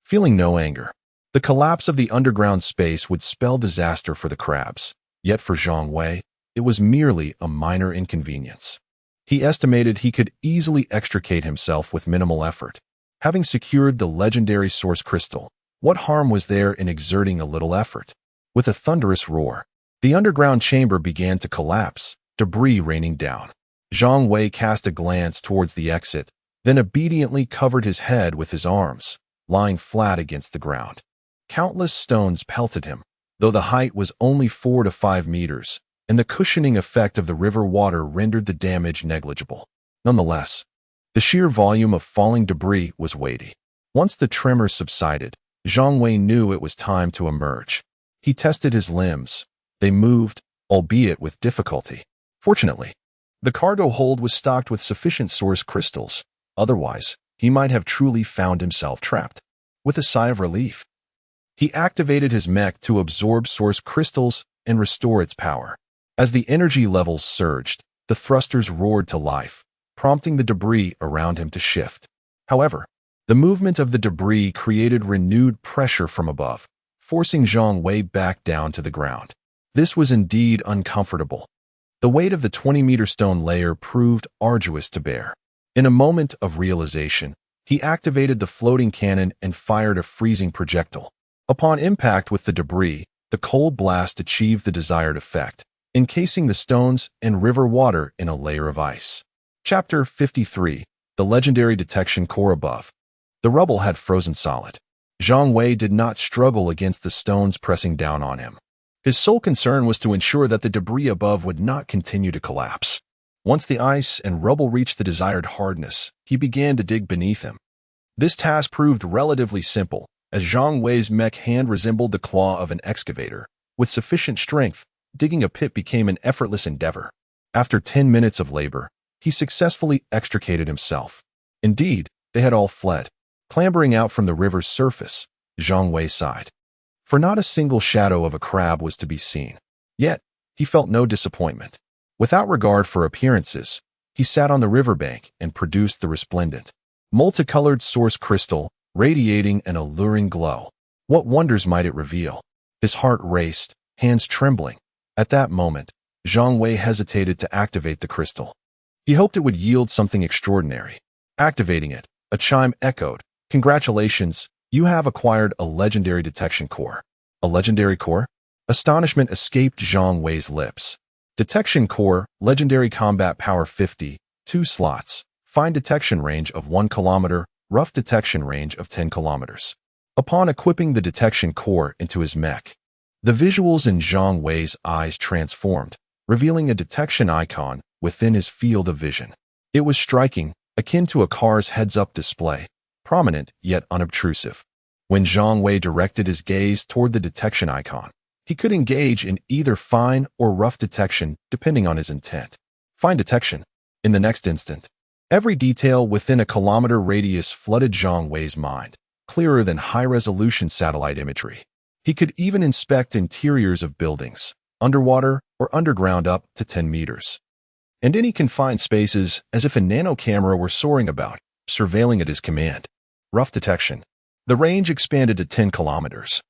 Feeling no anger, the collapse of the underground space would spell disaster for the crabs, yet for Zhang Wei, it was merely a minor inconvenience. He estimated he could easily extricate himself with minimal effort. Having secured the legendary source crystal, what harm was there in exerting a little effort? With a thunderous roar, the underground chamber began to collapse, debris raining down. Zhang Wei cast a glance towards the exit, then obediently covered his head with his arms, lying flat against the ground. Countless stones pelted him, though the height was only 4 to 5 meters, and the cushioning effect of the river water rendered the damage negligible. Nonetheless, the sheer volume of falling debris was weighty. Once the tremors subsided, Zhang Wei knew it was time to emerge. He tested his limbs. They moved, albeit with difficulty. Fortunately, the cargo hold was stocked with sufficient source crystals. Otherwise, he might have truly found himself trapped. With a sigh of relief, he activated his mech to absorb source crystals and restore its power. As the energy levels surged, the thrusters roared to life, prompting the debris around him to shift. However, the movement of the debris created renewed pressure from above, forcing Zhang Wei back down to the ground. This was indeed uncomfortable. The weight of the 20-meter stone layer proved arduous to bear. In a moment of realization, he activated the floating cannon and fired a freezing projectile. Upon impact with the debris, the cold blast achieved the desired effect, encasing the stones and river water in a layer of ice. Chapter 53, The Legendary Detection Core Above. The rubble had frozen solid. Zhang Wei did not struggle against the stones pressing down on him. His sole concern was to ensure that the debris above would not continue to collapse. Once the ice and rubble reached the desired hardness, he began to dig beneath him. This task proved relatively simple, as Zhang Wei's mech hand resembled the claw of an excavator. With sufficient strength, digging a pit became an effortless endeavor. After 10 minutes of labor, he successfully extricated himself. Indeed, they had all fled. Clambering out from the river's surface, Zhang Wei sighed. For not a single shadow of a crab was to be seen. Yet, he felt no disappointment. Without regard for appearances, he sat on the riverbank and produced the resplendent, multicolored source crystal, radiating an alluring glow. What wonders might it reveal? His heart raced, hands trembling. At that moment, Zhang Wei hesitated to activate the crystal. He hoped it would yield something extraordinary. Activating it, a chime echoed. Congratulations, you have acquired a legendary detection core. A legendary core? Astonishment escaped Zhang Wei's lips. Detection core, legendary combat power 50, 2 slots, fine detection range of 1 kilometer, rough detection range of 10 kilometers. Upon equipping the detection core into his mech, the visuals in Zhang Wei's eyes transformed, revealing a detection icon within his field of vision. It was striking, akin to a car's heads-up display, prominent yet unobtrusive. When Zhang Wei directed his gaze toward the detection icon, he could engage in either fine or rough detection depending on his intent. Fine detection. In the next instant, Every detail within a kilometer radius flooded Zhang Wei's mind, clearer than high-resolution satellite imagery. He could even inspect interiors of buildings, underwater or underground up to 10 meters. And any confined spaces as if a nano camera were soaring about, surveilling at his command. Rough detection. The range expanded to 10 kilometers,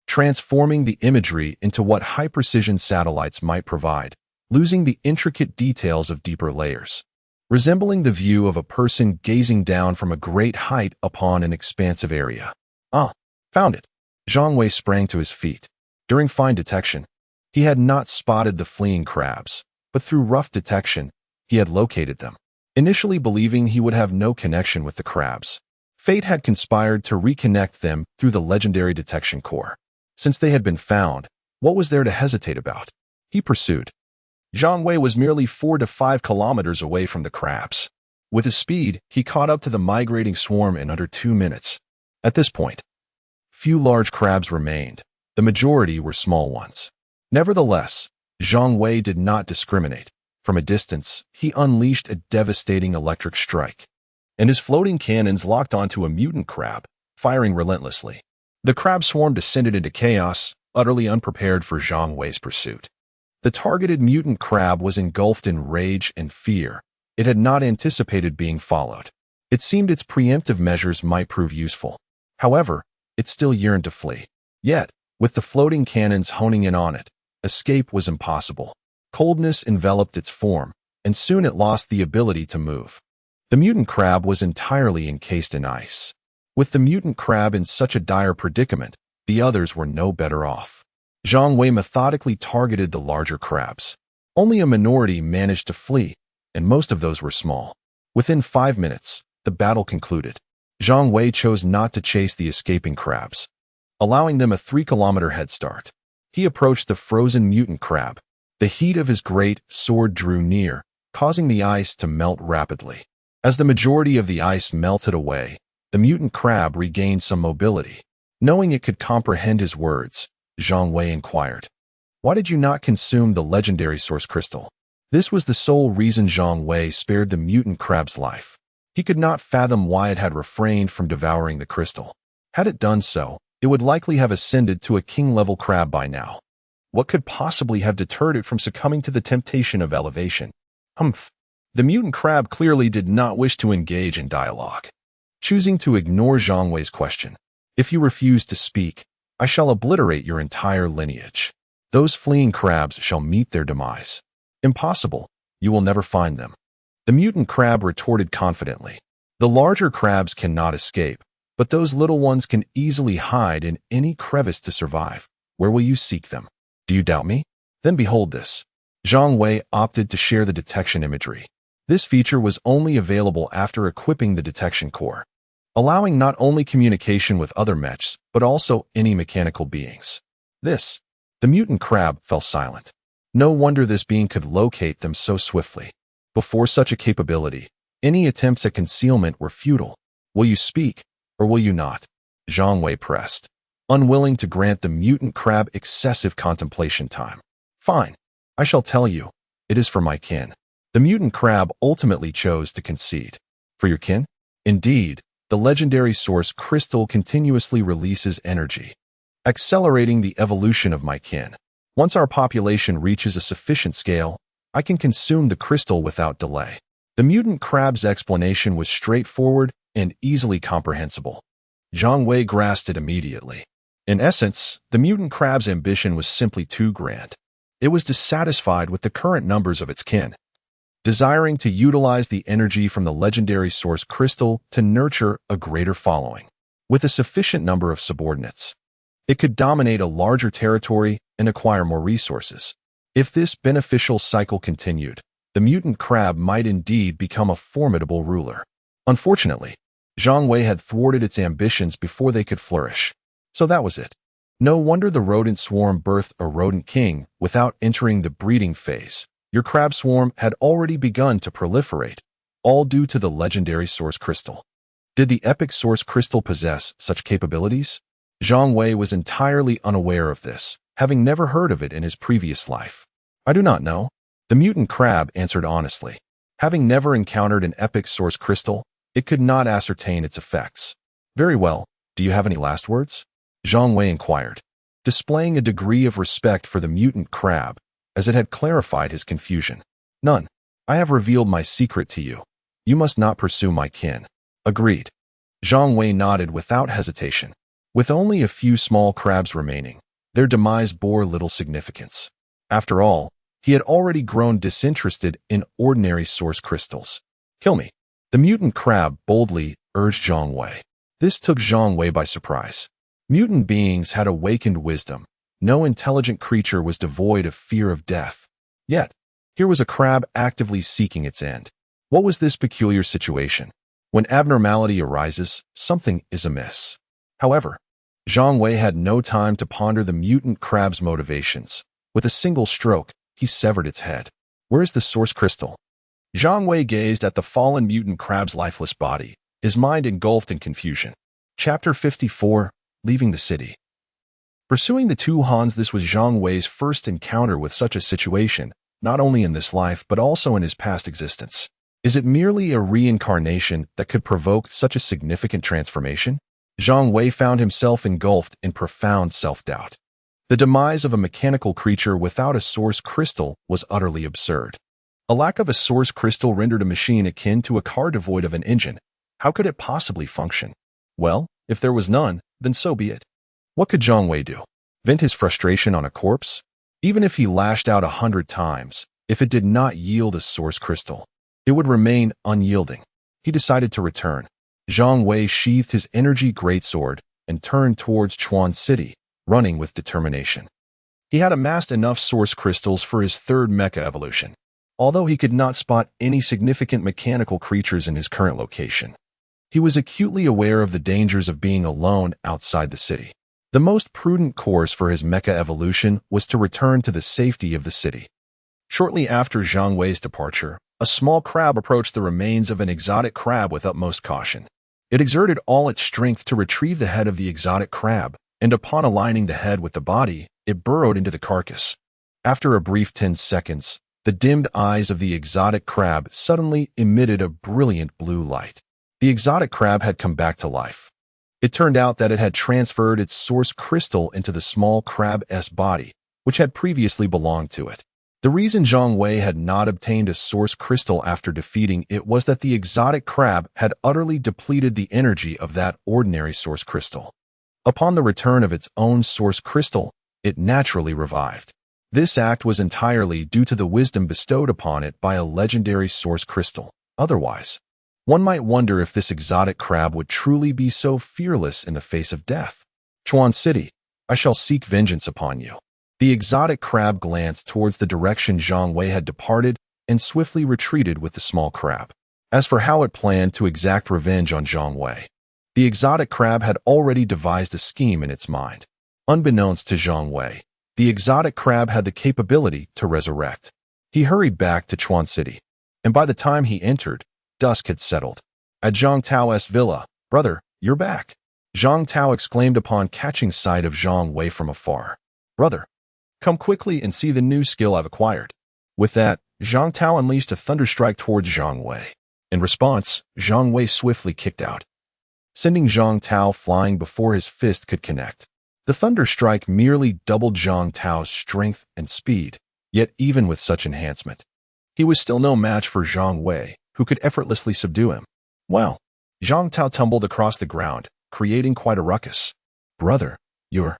transforming the imagery into what high-precision satellites might provide, losing the intricate details of deeper layers. Resembling the view of a person gazing down from a great height upon an expansive area. Ah, found it. Zhang Wei sprang to his feet. During fine detection, he had not spotted the fleeing crabs, but through rough detection, he had located them. Initially believing he would have no connection with the crabs, fate had conspired to reconnect them through the legendary detection core. Since they had been found, what was there to hesitate about? He pursued. Zhang Wei was merely 4 to 5 kilometers away from the crabs. With his speed, he caught up to the migrating swarm in under 2 minutes. At this point, few large crabs remained. The majority were small ones. Nevertheless, Zhang Wei did not discriminate. From a distance, he unleashed a devastating electric strike, and his floating cannons locked onto a mutant crab, firing relentlessly. The crab swarm descended into chaos, utterly unprepared for Zhang Wei's pursuit. The targeted mutant crab was engulfed in rage and fear. It had not anticipated being followed. It seemed its preemptive measures might prove useful. However, it still yearned to flee. Yet, with the floating cannons honing in on it, escape was impossible. Coldness enveloped its form, and soon it lost the ability to move. The mutant crab was entirely encased in ice. With the mutant crab in such a dire predicament, the others were no better off. Zhang Wei methodically targeted the larger crabs. Only a minority managed to flee, and most of those were small. Within 5 minutes, the battle concluded. Zhang Wei chose not to chase the escaping crabs, allowing them a 3-kilometer head start. He approached the frozen mutant crab. The heat of his great sword drew near, causing the ice to melt rapidly. As the majority of the ice melted away, the mutant crab regained some mobility. Knowing it could comprehend his words, Zhang Wei inquired, "Why did you not consume the legendary source crystal?" This was the sole reason Zhang Wei spared the mutant crab's life. He could not fathom why it had refrained from devouring the crystal. Had it done so, it would likely have ascended to a king-level crab by now. What could possibly have deterred it from succumbing to the temptation of elevation? Humph. The mutant crab clearly did not wish to engage in dialogue. Choosing to ignore Zhang Wei's question, "If you refuse to speak, I shall obliterate your entire lineage. Those fleeing crabs shall meet their demise." "Impossible. You will never find them." The mutant crab retorted confidently. "The larger crabs cannot escape, but those little ones can easily hide in any crevice to survive. Where will you seek them? Do you doubt me? Then behold this." Zhang Wei opted to share the detection imagery. This feature was only available after equipping the detection core, allowing not only communication with other mechs, but also any mechanical beings. The mutant crab fell silent. No wonder this being could locate them so swiftly. Before such a capability, any attempts at concealment were futile. "Will you speak, or will you not?" Zhang Wei pressed, unwilling to grant the mutant crab excessive contemplation time. "Fine. I shall tell you. It is for my kin." The mutant crab ultimately chose to concede. "For your kin?" "Indeed, the legendary source crystal continuously releases energy, accelerating the evolution of my kin. Once our population reaches a sufficient scale, I can consume the crystal without delay." The mutant crab's explanation was straightforward and easily comprehensible. Zhang Wei grasped it immediately. In essence, the mutant crab's ambition was simply too grand. It was dissatisfied with the current numbers of its kin, desiring to utilize the energy from the legendary source crystal to nurture a greater following. With a sufficient number of subordinates, it could dominate a larger territory and acquire more resources. If this beneficial cycle continued, the mutant crab might indeed become a formidable ruler. Unfortunately, Zhang Wei had thwarted its ambitions before they could flourish. So that was it. No wonder the rodent swarm birthed a rodent king without entering the breeding phase. Your crab swarm had already begun to proliferate, all due to the legendary source crystal. Did the epic source crystal possess such capabilities? Zhang Wei was entirely unaware of this, having never heard of it in his previous life. "I do not know," the mutant crab answered honestly. Having never encountered an epic source crystal, it could not ascertain its effects. Very well, do you have any last words? Zhang Wei inquired, displaying a degree of respect for the mutant crab, as it had clarified his confusion. None. I have revealed my secret to you. You must not pursue my kin. Agreed. Zhang Wei nodded without hesitation. With only a few small crabs remaining, their demise bore little significance. After all, he had already grown disinterested in ordinary source crystals. Kill me. The mutant crab boldly urged Zhang Wei. This took Zhang Wei by surprise. Mutant beings had awakened wisdom. No intelligent creature was devoid of fear of death. Yet, here was a crab actively seeking its end. What was this peculiar situation? When abnormality arises, something is amiss. However, Zhang Wei had no time to ponder the mutant crab's motivations. With a single stroke, he severed its head. Where is the source crystal? Zhang Wei gazed at the fallen mutant crab's lifeless body, his mind engulfed in confusion. Chapter 54, Leaving the City. Pursuing the two Hans, this was Zhang Wei's first encounter with such a situation, not only in this life but also in his past existence. Is it merely a reincarnation that could provoke such a significant transformation? Zhang Wei found himself engulfed in profound self-doubt. The demise of a mechanical creature without a source crystal was utterly absurd. A lack of a source crystal rendered a machine akin to a car devoid of an engine. How could it possibly function? Well, if there was none, then so be it. What could Zhang Wei do? Vent his frustration on a corpse? Even if he lashed out 100 times, if it did not yield a source crystal, it would remain unyielding. He decided to return. Zhang Wei sheathed his energy greatsword and turned towards Chuan City, running with determination. He had amassed enough source crystals for his third mecha evolution, although he could not spot any significant mechanical creatures in his current location. He was acutely aware of the dangers of being alone outside the city. The most prudent course for his mecha evolution was to return to the safety of the city. Shortly after Zhang Wei's departure, a small crab approached the remains of an exotic crab with utmost caution. It exerted all its strength to retrieve the head of the exotic crab, and upon aligning the head with the body, it burrowed into the carcass. After a brief 10 seconds, the dimmed eyes of the exotic crab suddenly emitted a brilliant blue light. The exotic crab had come back to life. It turned out that it had transferred its source crystal into the small crab's body, which had previously belonged to it. The reason Zhang Wei had not obtained a source crystal after defeating it was that the exotic crab had utterly depleted the energy of that ordinary source crystal. Upon the return of its own source crystal, it naturally revived. This act was entirely due to the wisdom bestowed upon it by a legendary source crystal. Otherwise, one might wonder if this exotic crab would truly be so fearless in the face of death. Chuan City, I shall seek vengeance upon you. The exotic crab glanced towards the direction Zhang Wei had departed and swiftly retreated with the small crab. As for how it planned to exact revenge on Zhang Wei, the exotic crab had already devised a scheme in its mind. Unbeknownst to Zhang Wei, the exotic crab had the capability to resurrect. He hurried back to Chuan City, and by the time he entered, dusk had settled. At Zhang Tao's villa, "Brother, you're back," Zhang Tao exclaimed upon catching sight of Zhang Wei from afar. "Brother, come quickly and see the new skill I've acquired." With that, Zhang Tao unleashed a thunderstrike towards Zhang Wei. In response, Zhang Wei swiftly kicked out, sending Zhang Tao flying before his fist could connect. The thunderstrike merely doubled Zhang Tao's strength and speed, yet even with such enhancement, he was still no match for Zhang Wei, who could effortlessly subdue him. Wow! Zhang Tao tumbled across the ground, creating quite a ruckus. "Brother, you're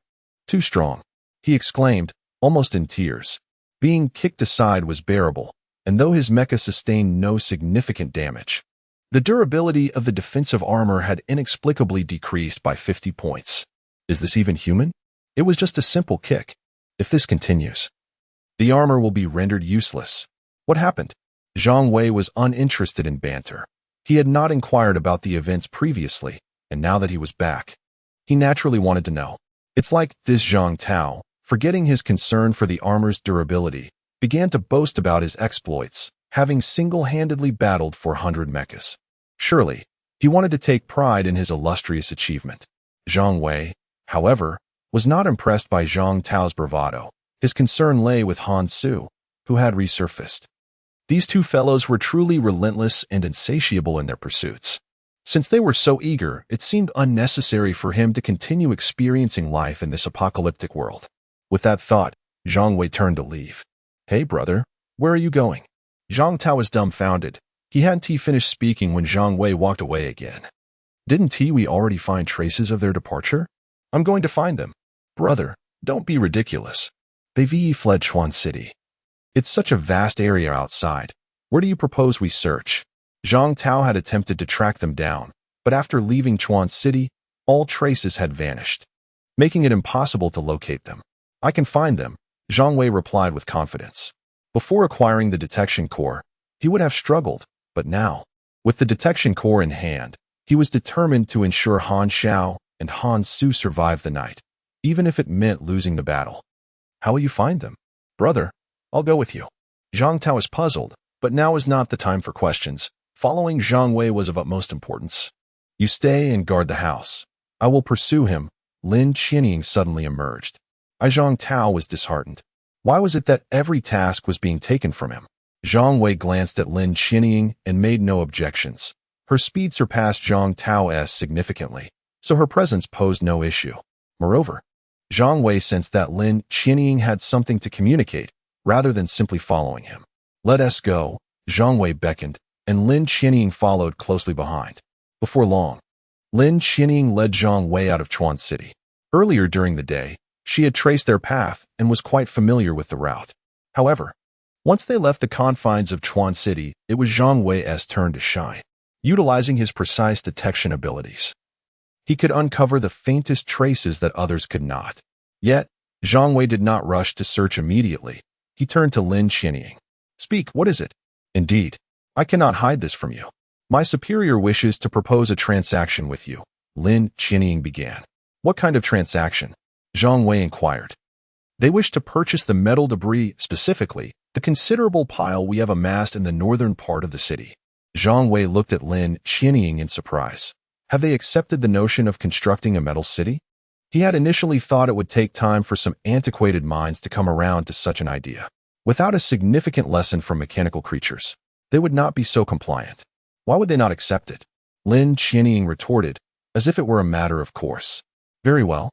too strong," he exclaimed, almost in tears. Being kicked aside was bearable, and though his mecha sustained no significant damage, the durability of the defensive armor had inexplicably decreased by 50 points. Is this even human? It was just a simple kick. If this continues, the armor will be rendered useless. What happened? Zhang Wei was uninterested in banter. He had not inquired about the events previously, and now that he was back, he naturally wanted to know. It's like this Zhang Tao, forgetting his concern for the armor's durability, began to boast about his exploits, having single-handedly battled 400 mechas. Surely, he wanted to take pride in his illustrious achievement. Zhang Wei, however, was not impressed by Zhang Tao's bravado. His concern lay with Han Su, who had resurfaced. These two fellows were truly relentless and insatiable in their pursuits. Since they were so eager, it seemed unnecessary for him to continue experiencing life in this apocalyptic world. With that thought, Zhang Wei turned to leave. Hey, brother, where are you going? Zhang Tao was dumbfounded. He hadn't finished speaking when Zhang Wei walked away again. Didn't we already find traces of their departure? I'm going to find them. Brother, don't be ridiculous. They fled Chuan City. It's such a vast area outside. Where do you propose we search? Zhang Tao had attempted to track them down, but after leaving Chuan City, all traces had vanished, making it impossible to locate them. I can find them, Zhang Wei replied with confidence. Before acquiring the detection core, he would have struggled, but now, with the detection core in hand, he was determined to ensure Han Xiao and Han Su survive the night, even if it meant losing the battle. How will you find them? Brother, I'll go with you. Zhang Tao was puzzled, but now is not the time for questions. Following Zhang Wei was of utmost importance. You stay and guard the house. I will pursue him. Lin Qianying suddenly emerged. Zhang Tao was disheartened. Why was it that every task was being taken from him? Zhang Wei glanced at Lin Qianying and made no objections. Her speed surpassed Zhang Tao's significantly, so her presence posed no issue. Moreover, Zhang Wei sensed that Lin Qianying had something to communicate, rather than simply following him. Let us go, Zhang Wei beckoned, and Lin Qianying followed closely behind. Before long, Lin Qianying led Zhang Wei out of Chuan City. Earlier during the day, she had traced their path and was quite familiar with the route. However, once they left the confines of Chuan City, it was Zhang Wei's turn to shine. Utilizing his precise detection abilities, he could uncover the faintest traces that others could not. Yet, Zhang Wei did not rush to search immediately. He turned to Lin Qianying. Speak, what is it? Indeed, I cannot hide this from you. My superior wishes to propose a transaction with you, Lin Qianying began. What kind of transaction? Zhang Wei inquired. They wish to purchase the metal debris, specifically, the considerable pile we have amassed in the northern part of the city. Zhang Wei looked at Lin Qianying in surprise. Have they accepted the notion of constructing a metal city? He had initially thought it would take time for some antiquated minds to come around to such an idea. Without a significant lesson from mechanical creatures, they would not be so compliant. Why would they not accept it? Lin Qianying retorted, as if it were a matter of course. Very well.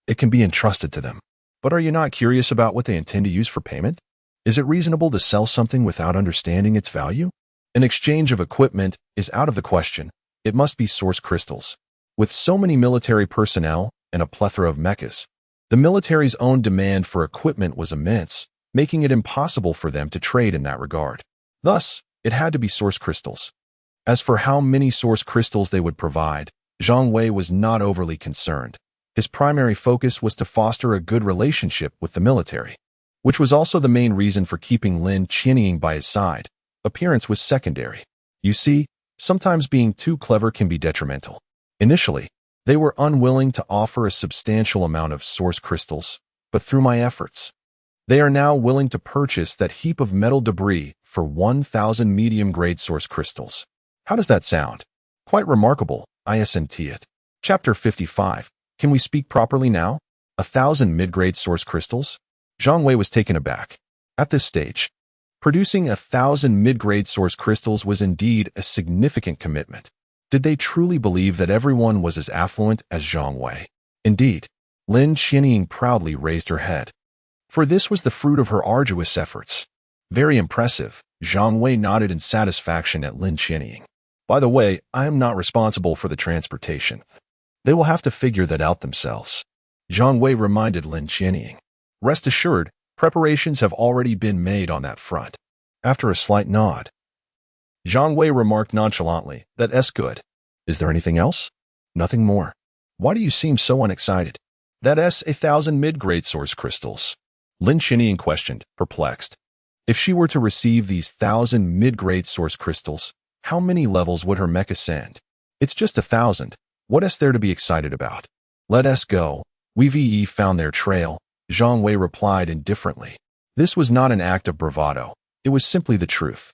It can be entrusted to them. But are you not curious about what they intend to use for payment? Is it reasonable to sell something without understanding its value? An exchange of equipment is out of the question. It must be source crystals. With so many military personnel and a plethora of mechas, the military's own demand for equipment was immense, making it impossible for them to trade in that regard. Thus, it had to be source crystals. As for how many source crystals they would provide, Zhang Wei was not overly concerned. His primary focus was to foster a good relationship with the military, which was also the main reason for keeping Lin Qianying by his side. Appearance was secondary. You see, sometimes being too clever can be detrimental. Initially, they were unwilling to offer a substantial amount of source crystals, but through my efforts, they are now willing to purchase that heap of metal debris for 1,000 medium-grade source crystals. How does that sound? Quite remarkable, isn't it? Chapter 55. Can we speak properly now? 1,000 mid-grade source crystals? Zhang Wei was taken aback. At this stage, producing 1,000 mid-grade source crystals was indeed a significant commitment. Did they truly believe that everyone was as affluent as Zhang Wei? Indeed, Lin Qianying proudly raised her head. For this was the fruit of her arduous efforts. Very impressive, Zhang Wei nodded in satisfaction at Lin Qianying. By the way, I am not responsible for the transportation. They will have to figure that out themselves. Zhang Wei reminded Lin Qianying. Rest assured, preparations have already been made on that front. After a slight nod, Zhang Wei remarked nonchalantly, that's good. Is there anything else? Nothing more. Why do you seem so unexcited? That's 1,000 mid-grade source crystals. Lin Qianying questioned, perplexed. If she were to receive these 1,000 mid-grade source crystals, how many levels would her mech ascend? It's just 1,000. What is there to be excited about? Let us go. We've found their trail, Zhang Wei replied indifferently. This was not an act of bravado. It was simply the truth.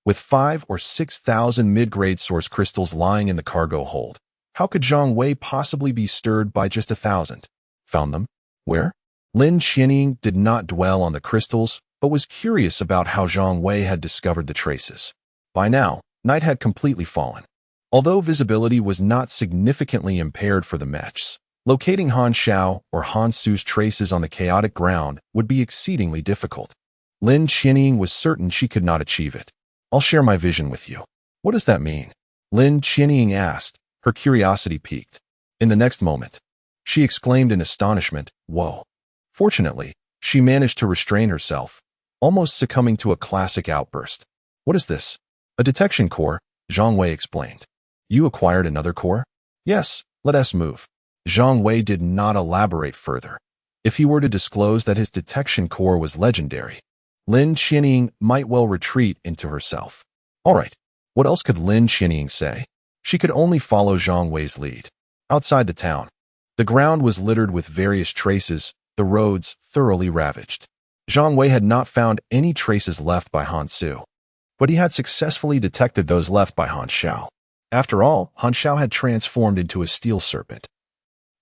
With 5,000 or 6,000 mid-grade source crystals lying in the cargo hold, how could Zhang Wei possibly be stirred by just 1,000? Found them? Where? Lin Qianying did not dwell on the crystals, but was curious about how Zhang Wei had discovered the traces. By now, night had completely fallen. Although visibility was not significantly impaired for the mechs, locating Han Xiao or Han Su's traces on the chaotic ground would be exceedingly difficult. Lin Qianying was certain she could not achieve it. I'll share my vision with you. What does that mean? Lin Qianying asked, her curiosity piqued. In the next moment, she exclaimed in astonishment, "Whoa." Fortunately, she managed to restrain herself, almost succumbing to a classic outburst. "What is this?" "A detection core," Zhang Wei explained. "You acquired another core?" "Yes, let us move." Zhang Wei did not elaborate further. If he were to disclose that his detection core was legendary, Lin Qianying might well retreat into herself. All right, what else could Lin Qianying say? She could only follow Zhang Wei's lead. Outside the town, the ground was littered with various traces, the roads thoroughly ravaged. Zhang Wei had not found any traces left by Han Su, but he had successfully detected those left by Han Xiao. After all, Han Xiao had transformed into a steel serpent,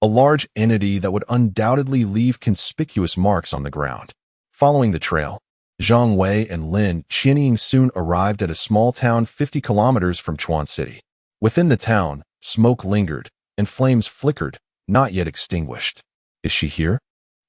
a large entity that would undoubtedly leave conspicuous marks on the ground. Following the trail, Zhang Wei and Lin Qianying soon arrived at a small town 50 kilometers from Chuan City. Within the town, smoke lingered, and flames flickered, not yet extinguished. Is she here?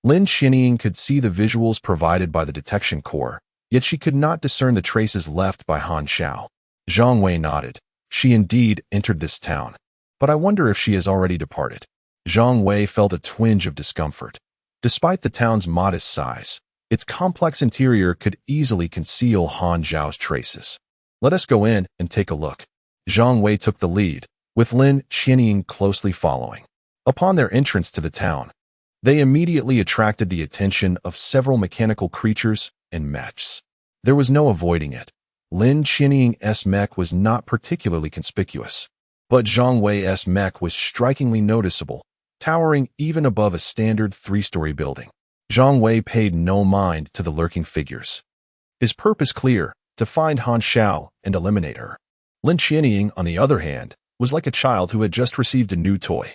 Lin Qianying could see the visuals provided by the detection core, yet she could not discern the traces left by Han Xiao. Zhang Wei nodded. She indeed entered this town, but I wonder if she has already departed. Zhang Wei felt a twinge of discomfort. Despite the town's modest size, its complex interior could easily conceal Han Xiao's traces. Let us go in and take a look. Zhang Wei took the lead, with Lin Qianying closely following. Upon their entrance to the town, they immediately attracted the attention of several mechanical creatures and mechs. There was no avoiding it. Lin Qianying's mech was not particularly conspicuous, but Zhang Wei's mech was strikingly noticeable, towering even above a standard 3-story building. Zhang Wei paid no mind to the lurking figures. His purpose clear, to find Han Xiao and eliminate her. Lin Qianying, on the other hand, was like a child who had just received a new toy,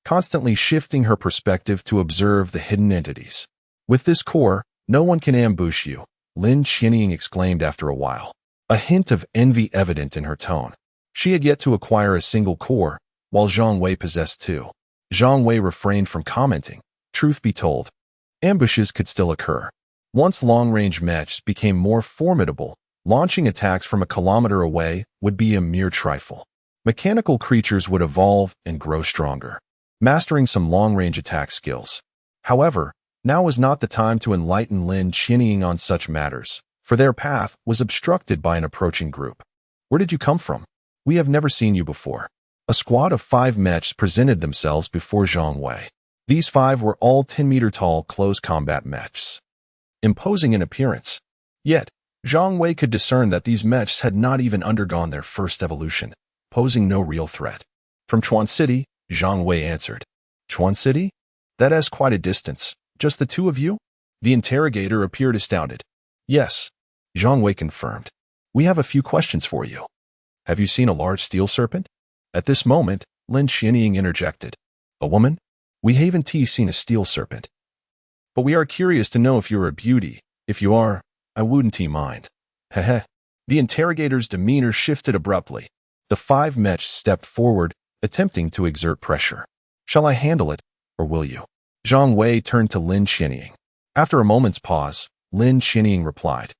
constantly shifting her perspective to observe the hidden entities. With this core, no one can ambush you, Lin Qianying exclaimed after a while, a hint of envy evident in her tone. She had yet to acquire a single core, while Zhang Wei possessed 2. Zhang Wei refrained from commenting. Truth be told, ambushes could still occur. Once long-range mechs became more formidable, launching attacks from a kilometer away would be a mere trifle. Mechanical creatures would evolve and grow stronger, mastering some long-range attack skills. However, now was not the time to enlighten Lin Qianying on such matters, for their path was obstructed by an approaching group. Where did you come from? We have never seen you before. A squad of 5 mechs presented themselves before Zhang Wei. These 5 were all 10-meter-tall close combat mechs, imposing in appearance. Yet, Zhang Wei could discern that these mechs had not even undergone their first evolution, posing no real threat. From Chuan City, Zhang Wei answered. Chuan City? That is quite a distance. Just the 2 of you? The interrogator appeared astounded. Yes, Zhang Wei confirmed. We have a few questions for you. Have you seen a large steel serpent? At this moment, Lin Qianying interjected. A woman? We haven't seen a steel serpent. But we are curious to know if you're a beauty. If you are, I wouldn't mind. Heh. The interrogator's demeanor shifted abruptly. The 5 mechs stepped forward, attempting to exert pressure. Shall I handle it, or will you? Zhang Wei turned to Lin Qianying. After a moment's pause, Lin Qianying replied.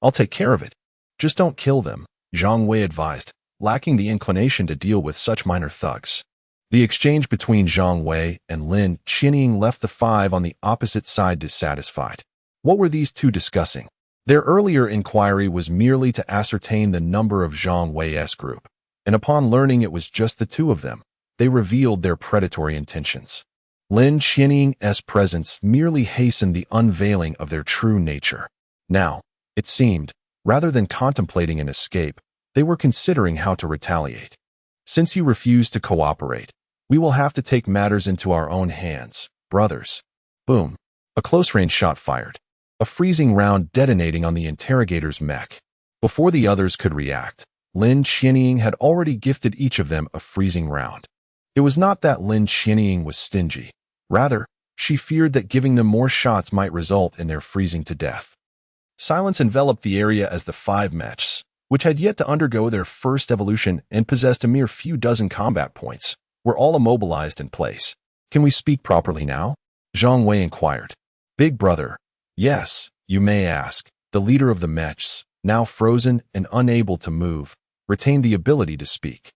I'll take care of it. Just don't kill them, Zhang Wei advised, lacking the inclination to deal with such minor thugs. The exchange between Zhang Wei and Lin Qianying left the 5 on the opposite side dissatisfied. What were these 2 discussing? Their earlier inquiry was merely to ascertain the number of Zhang Wei's group, and upon learning it was just the 2 of them, they revealed their predatory intentions. Lin Qianying's presence merely hastened the unveiling of their true nature. Now, it seemed, rather than contemplating an escape, they were considering how to retaliate. Since you refused to cooperate, we will have to take matters into our own hands, brothers. Boom. A close-range shot fired, a freezing round detonating on the interrogator's mech. Before the others could react, Lin Qianying had already gifted each of them a freezing round. It was not that Lin Qianying was stingy. Rather, she feared that giving them more shots might result in their freezing to death. Silence enveloped the area as the 5 mechs, which had yet to undergo their first evolution and possessed a mere few dozen combat points, were all immobilized in place. Can we speak properly now? Zhang Wei inquired. Big brother. Yes, you may ask. The leader of the mechs, now frozen and unable to move, retained the ability to speak.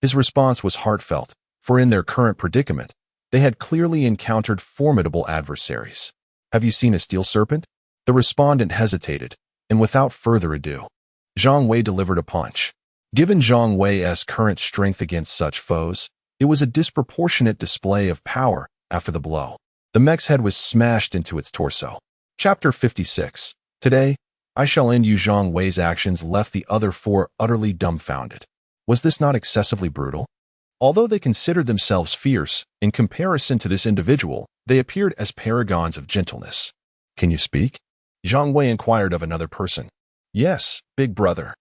His response was heartfelt, for in their current predicament, they had clearly encountered formidable adversaries. Have you seen a steel serpent? The respondent hesitated, and without further ado, Zhang Wei delivered a punch. Given Zhang Wei's current strength against such foes, it was a disproportionate display of power after the blow. The mech's head was smashed into its torso. Chapter 56. Today, I shall end you. Zhang Wei's actions left the other 4 utterly dumbfounded. Was this not excessively brutal? Although they considered themselves fierce, in comparison to this individual, they appeared as paragons of gentleness. Can you speak? Zhang Wei inquired of another person. Yes, big brother.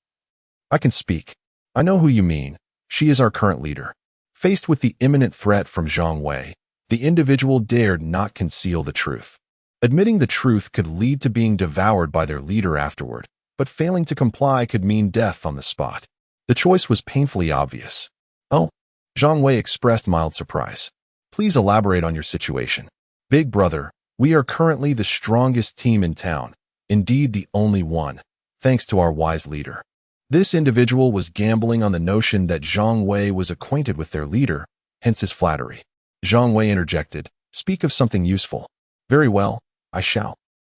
I can speak. I know who you mean. She is our current leader. Faced with the imminent threat from Zhang Wei, the individual dared not conceal the truth. Admitting the truth could lead to being devoured by their leader afterward, but failing to comply could mean death on the spot. The choice was painfully obvious. Oh, Zhang Wei expressed mild surprise. Please elaborate on your situation. Big brother, we are currently the strongest team in town, indeed the only one, thanks to our wise leader. This individual was gambling on the notion that Zhang Wei was acquainted with their leader, hence his flattery. Zhang Wei interjected, speak of something useful. Very well, I shall.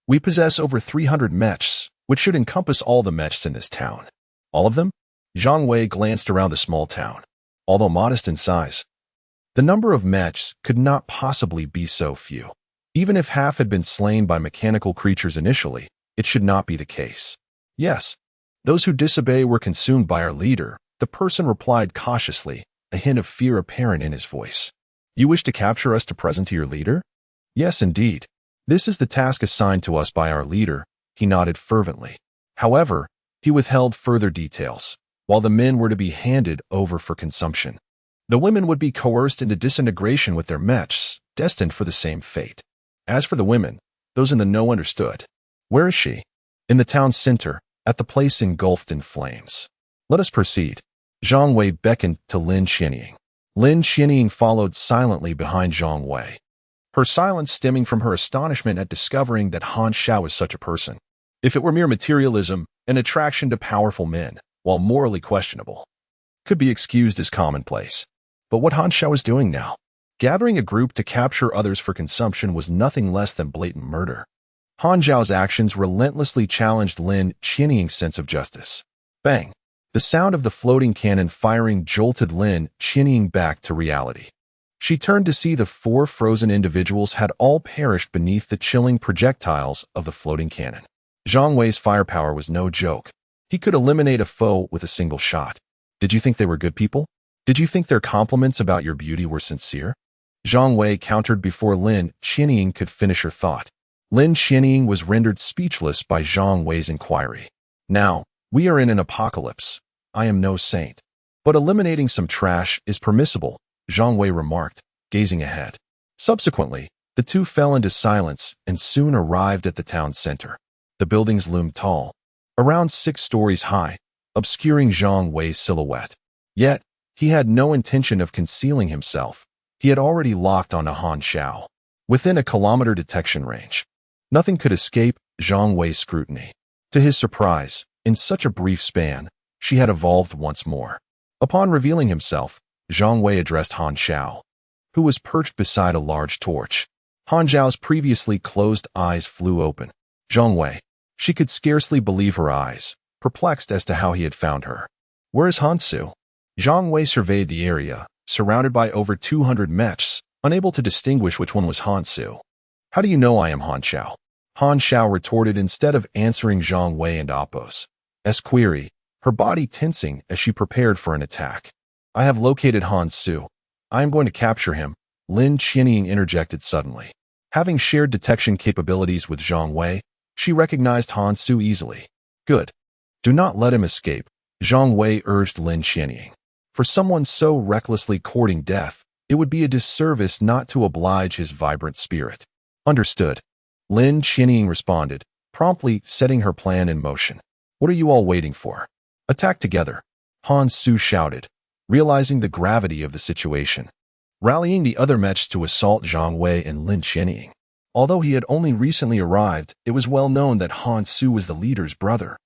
We possess over 300 mechs, which should encompass all the mechs in this town. All of them? Zhang Wei glanced around the small town. Although modest in size, the number of mechs could not possibly be so few. Even if half had been slain by mechanical creatures initially, it should not be the case. Yes, those who disobey were consumed by our leader, the person replied cautiously, a hint of fear apparent in his voice. You wish to capture us to present to your leader? Yes, indeed. This is the task assigned to us by our leader, he nodded fervently. However, he withheld further details. While the men were to be handed over for consumption, the women would be coerced into disintegration with their mechs, destined for the same fate. As for the women, those in the know understood. Where is she? In the town center, at the place engulfed in flames. Let us proceed. Zhang Wei beckoned to Lin Qianying. Lin Qianying followed silently behind Zhang Wei, her silence stemming from her astonishment at discovering that Han Xiao was such a person. If it were mere materialism, an attraction to powerful men, while morally questionable, could be excused as commonplace. But what Han Xiao was doing now, gathering a group to capture others for consumption, was nothing less than blatant murder. Han Xiao's actions relentlessly challenged Lin Qianying's sense of justice. Bang! The sound of the floating cannon firing jolted Lin Qianying back to reality. She turned to see the 4 frozen individuals had all perished beneath the chilling projectiles of the floating cannon. Zhang Wei's firepower was no joke. He could eliminate a foe with a single shot. Did you think they were good people? Did you think their compliments about your beauty were sincere? Zhang Wei countered before Lin Qianying could finish her thought. Lin Qianying was rendered speechless by Zhang Wei's inquiry. Now, we are in an apocalypse. I am no saint. But eliminating some trash is permissible, Zhang Wei remarked, gazing ahead. Subsequently, the two fell into silence and soon arrived at the town center. The buildings loomed tall, around 6 stories high, obscuring Zhang Wei's silhouette. Yet, he had no intention of concealing himself. He had already locked onto Han Xiao. Within a kilometer detection range, nothing could escape Zhang Wei's scrutiny. To his surprise, in such a brief span, she had evolved once more. Upon revealing himself, Zhang Wei addressed Han Xiao, who was perched beside a large torch. Han Xiao's previously closed eyes flew open. Zhang Wei. She could scarcely believe her eyes, perplexed as to how he had found her. Where is Hansu? Zhang Wei surveyed the area, surrounded by over 200 mechs, unable to distinguish which one was Hansu. How do you know I am Han Xiao? Han Xiao retorted instead of answering Zhang Wei and Appo's query, her body tensing as she prepared for an attack. I have located Hansu. I am going to capture him, Lin Qianying interjected suddenly. Having shared detection capabilities with Zhang Wei, she recognized Hansu easily. Good. Do not let him escape, Zhang Wei urged Lin Qianying. For someone so recklessly courting death, it would be a disservice not to oblige his vibrant spirit. Understood. Lin Qianying responded, promptly setting her plan in motion. "What are you all waiting for? Attack together," Han Su shouted, realizing the gravity of the situation. Rallying the other mechs to assault Zhang Wei and Lin Qianying. Although he had only recently arrived, it was well known that Han Su was the leader's brother,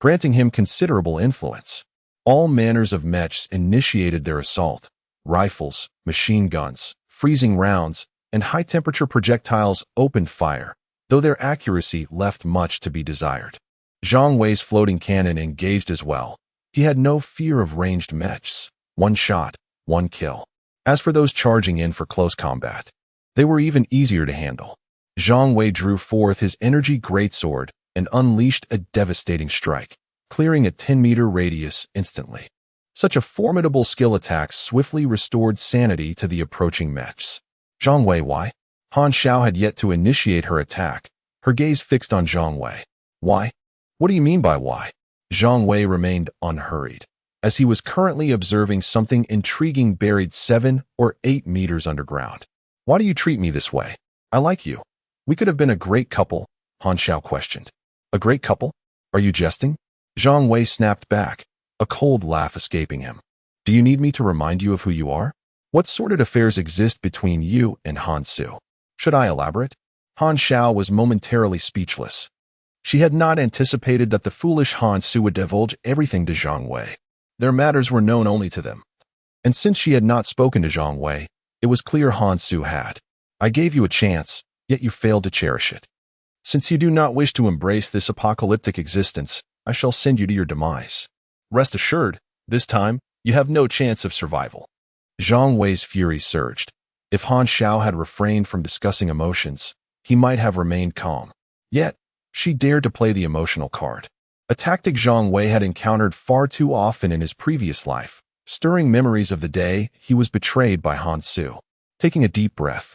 granting him considerable influence. All manners of mechs initiated their assault. Rifles, machine guns, freezing rounds, and high-temperature projectiles opened fire, though their accuracy left much to be desired. Zhang Wei's floating cannon engaged as well. He had no fear of ranged mechs. One shot, one kill. As for those charging in for close combat, they were even easier to handle. Zhang Wei drew forth his energy greatsword and unleashed a devastating strike, clearing a 10-meter radius instantly. Such a formidable skill attack swiftly restored sanity to the approaching mechs. "Zhang Wei, why?" Han Xiao had yet to initiate her attack, her gaze fixed on Zhang Wei. "Why? What do you mean by why?" Zhang Wei remained unhurried, as he was currently observing something intriguing buried 7 or 8 meters underground. "Why do you treat me this way? I like you. We could have been a great couple," Han Xiao questioned. "A great couple? Are you jesting?" Zhang Wei snapped back, a cold laugh escaping him. "Do you need me to remind you of who you are? What sordid affairs exist between you and Han Su? Should I elaborate?" Han Xiao was momentarily speechless. She had not anticipated that the foolish Han Su would divulge everything to Zhang Wei. Their matters were known only to them. And since she had not spoken to Zhang Wei, it was clear Han Su had. "I gave you a chance, yet you failed to cherish it. Since you do not wish to embrace this apocalyptic existence, I shall send you to your demise. Rest assured, this time, you have no chance of survival." Zhang Wei's fury surged. If Han Xiao had refrained from discussing emotions, he might have remained calm. Yet, she dared to play the emotional card. A tactic Zhang Wei had encountered far too often in his previous life, stirring memories of the day he was betrayed by Han Su. Taking a deep breath,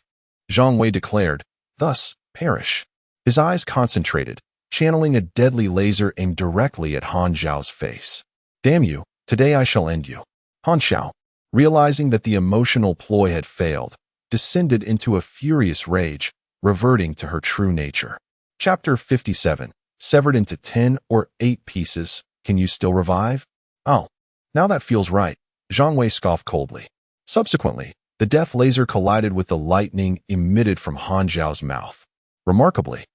Zhang Wei declared, "Thus, perish." His eyes concentrated, channeling a deadly laser aimed directly at Han Xiao's face. "Damn you, today I shall end you." Han Xiao, realizing that the emotional ploy had failed, descended into a furious rage, reverting to her true nature. Chapter 57. Severed into 10 or 8 pieces, can you still revive? "Oh, now that feels right," Zhang Wei scoffed coldly. Subsequently, the death laser collided with the lightning emitted from Han Xiao's mouth. Remarkably,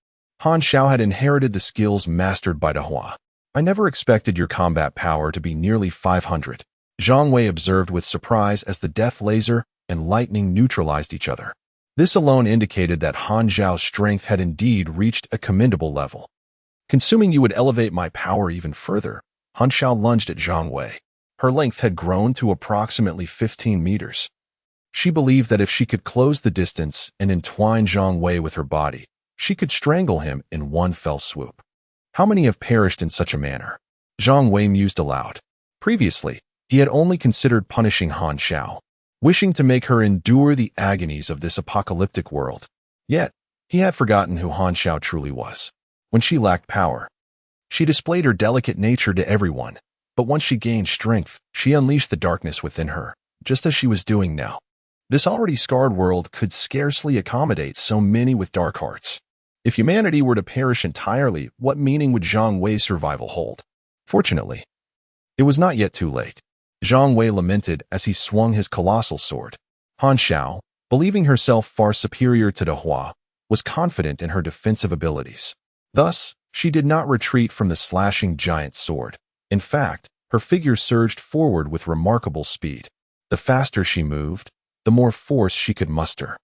Han Xiao had inherited the skills mastered by Dahua. "I never expected your combat power to be nearly 500. Zhang Wei observed with surprise as the death laser and lightning neutralized each other. This alone indicated that Han Xiao's strength had indeed reached a commendable level. "Consuming you would elevate my power even further." Han Xiao lunged at Zhang Wei. Her length had grown to approximately 15 meters. She believed that if she could close the distance and entwine Zhang Wei with her body, she could strangle him in one fell swoop. How many have perished in such a manner? Zhang Wei mused aloud. Previously, he had only considered punishing Han Xiao, wishing to make her endure the agonies of this apocalyptic world. Yet, he had forgotten who Han Xiao truly was. When she lacked power, she displayed her delicate nature to everyone, but once she gained strength, she unleashed the darkness within her, just as she was doing now. This already scarred world could scarcely accommodate so many with dark hearts. If humanity were to perish entirely, what meaning would Zhang Wei's survival hold? Fortunately, it was not yet too late. Zhang Wei lamented as he swung his colossal sword. Han Xiao, believing herself far superior to Dahua, was confident in her defensive abilities. Thus, she did not retreat from the slashing giant sword. In fact, her figure surged forward with remarkable speed. The faster she moved, the more force she could muster.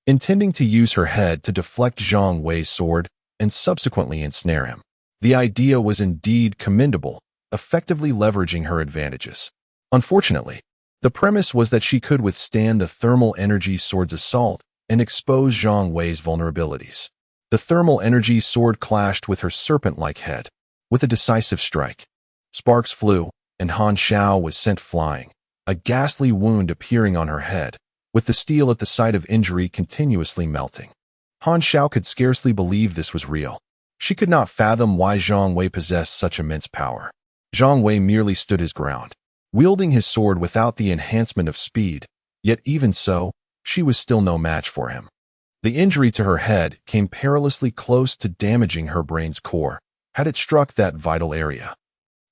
Intending to use her head to deflect Zhang Wei's sword and subsequently ensnare him. The idea was indeed commendable, effectively leveraging her advantages. Unfortunately, the premise was that she could withstand the thermal energy sword's assault and expose Zhang Wei's vulnerabilities. The thermal energy sword clashed with her serpent-like head, with a decisive strike. Sparks flew, and Han Xiao was sent flying, a ghastly wound appearing on her head, with the steel at the site of injury continuously melting. Han Xiao could scarcely believe this was real. She could not fathom why Zhang Wei possessed such immense power. Zhang Wei merely stood his ground, wielding his sword without the enhancement of speed, yet even so, she was still no match for him. The injury to her head came perilously close to damaging her brain's core, had it struck that vital area.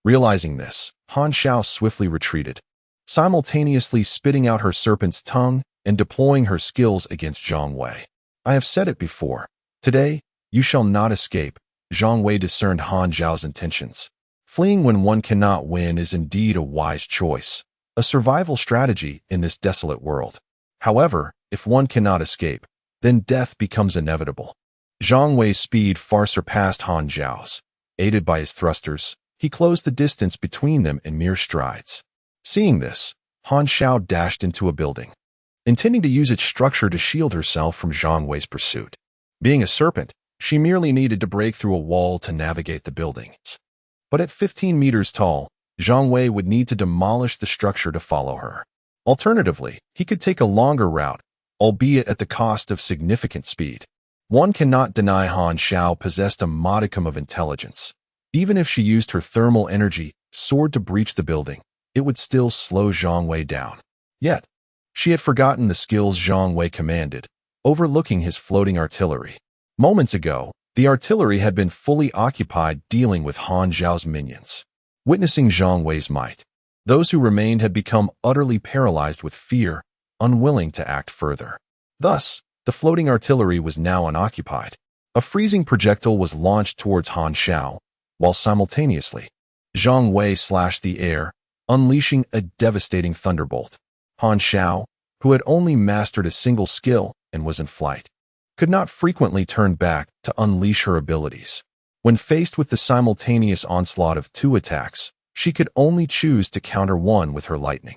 Realizing this, Han Xiao swiftly retreated, simultaneously spitting out her serpent's tongue and deploying her skills against Zhang Wei. I have said it before. Today, you shall not escape. Zhang Wei discerned Han Xiao's intentions. Fleeing when one cannot win is indeed a wise choice, a survival strategy in this desolate world. However, if one cannot escape, then death becomes inevitable. Zhang Wei's speed far surpassed Han Xiao's. Aided by his thrusters, he closed the distance between them in mere strides. Seeing this, Han Xiao dashed into a building, intending to use its structure to shield herself from Zhang Wei's pursuit. Being a serpent, she merely needed to break through a wall to navigate the buildings. But at 15 meters tall, Zhang Wei would need to demolish the structure to follow her. Alternatively, he could take a longer route, albeit at the cost of significant speed. One cannot deny Han Xiao possessed a modicum of intelligence. Even if she used her thermal energy sword to breach the building, it would still slow Zhang Wei down. Yet, she had forgotten the skills Zhang Wei commanded, overlooking his floating artillery. Moments ago, the artillery had been fully occupied dealing with Han Xiao's minions. Witnessing Zhang Wei's might, those who remained had become utterly paralyzed with fear, unwilling to act further. Thus, the floating artillery was now unoccupied. A freezing projectile was launched towards Han Xiao, while simultaneously, Zhang Wei slashed the air, unleashing a devastating thunderbolt. Han Xiao, who had only mastered a single skill and was in flight, could not frequently turn back to unleash her abilities. When faced with the simultaneous onslaught of two attacks, she could only choose to counter one with her lightning.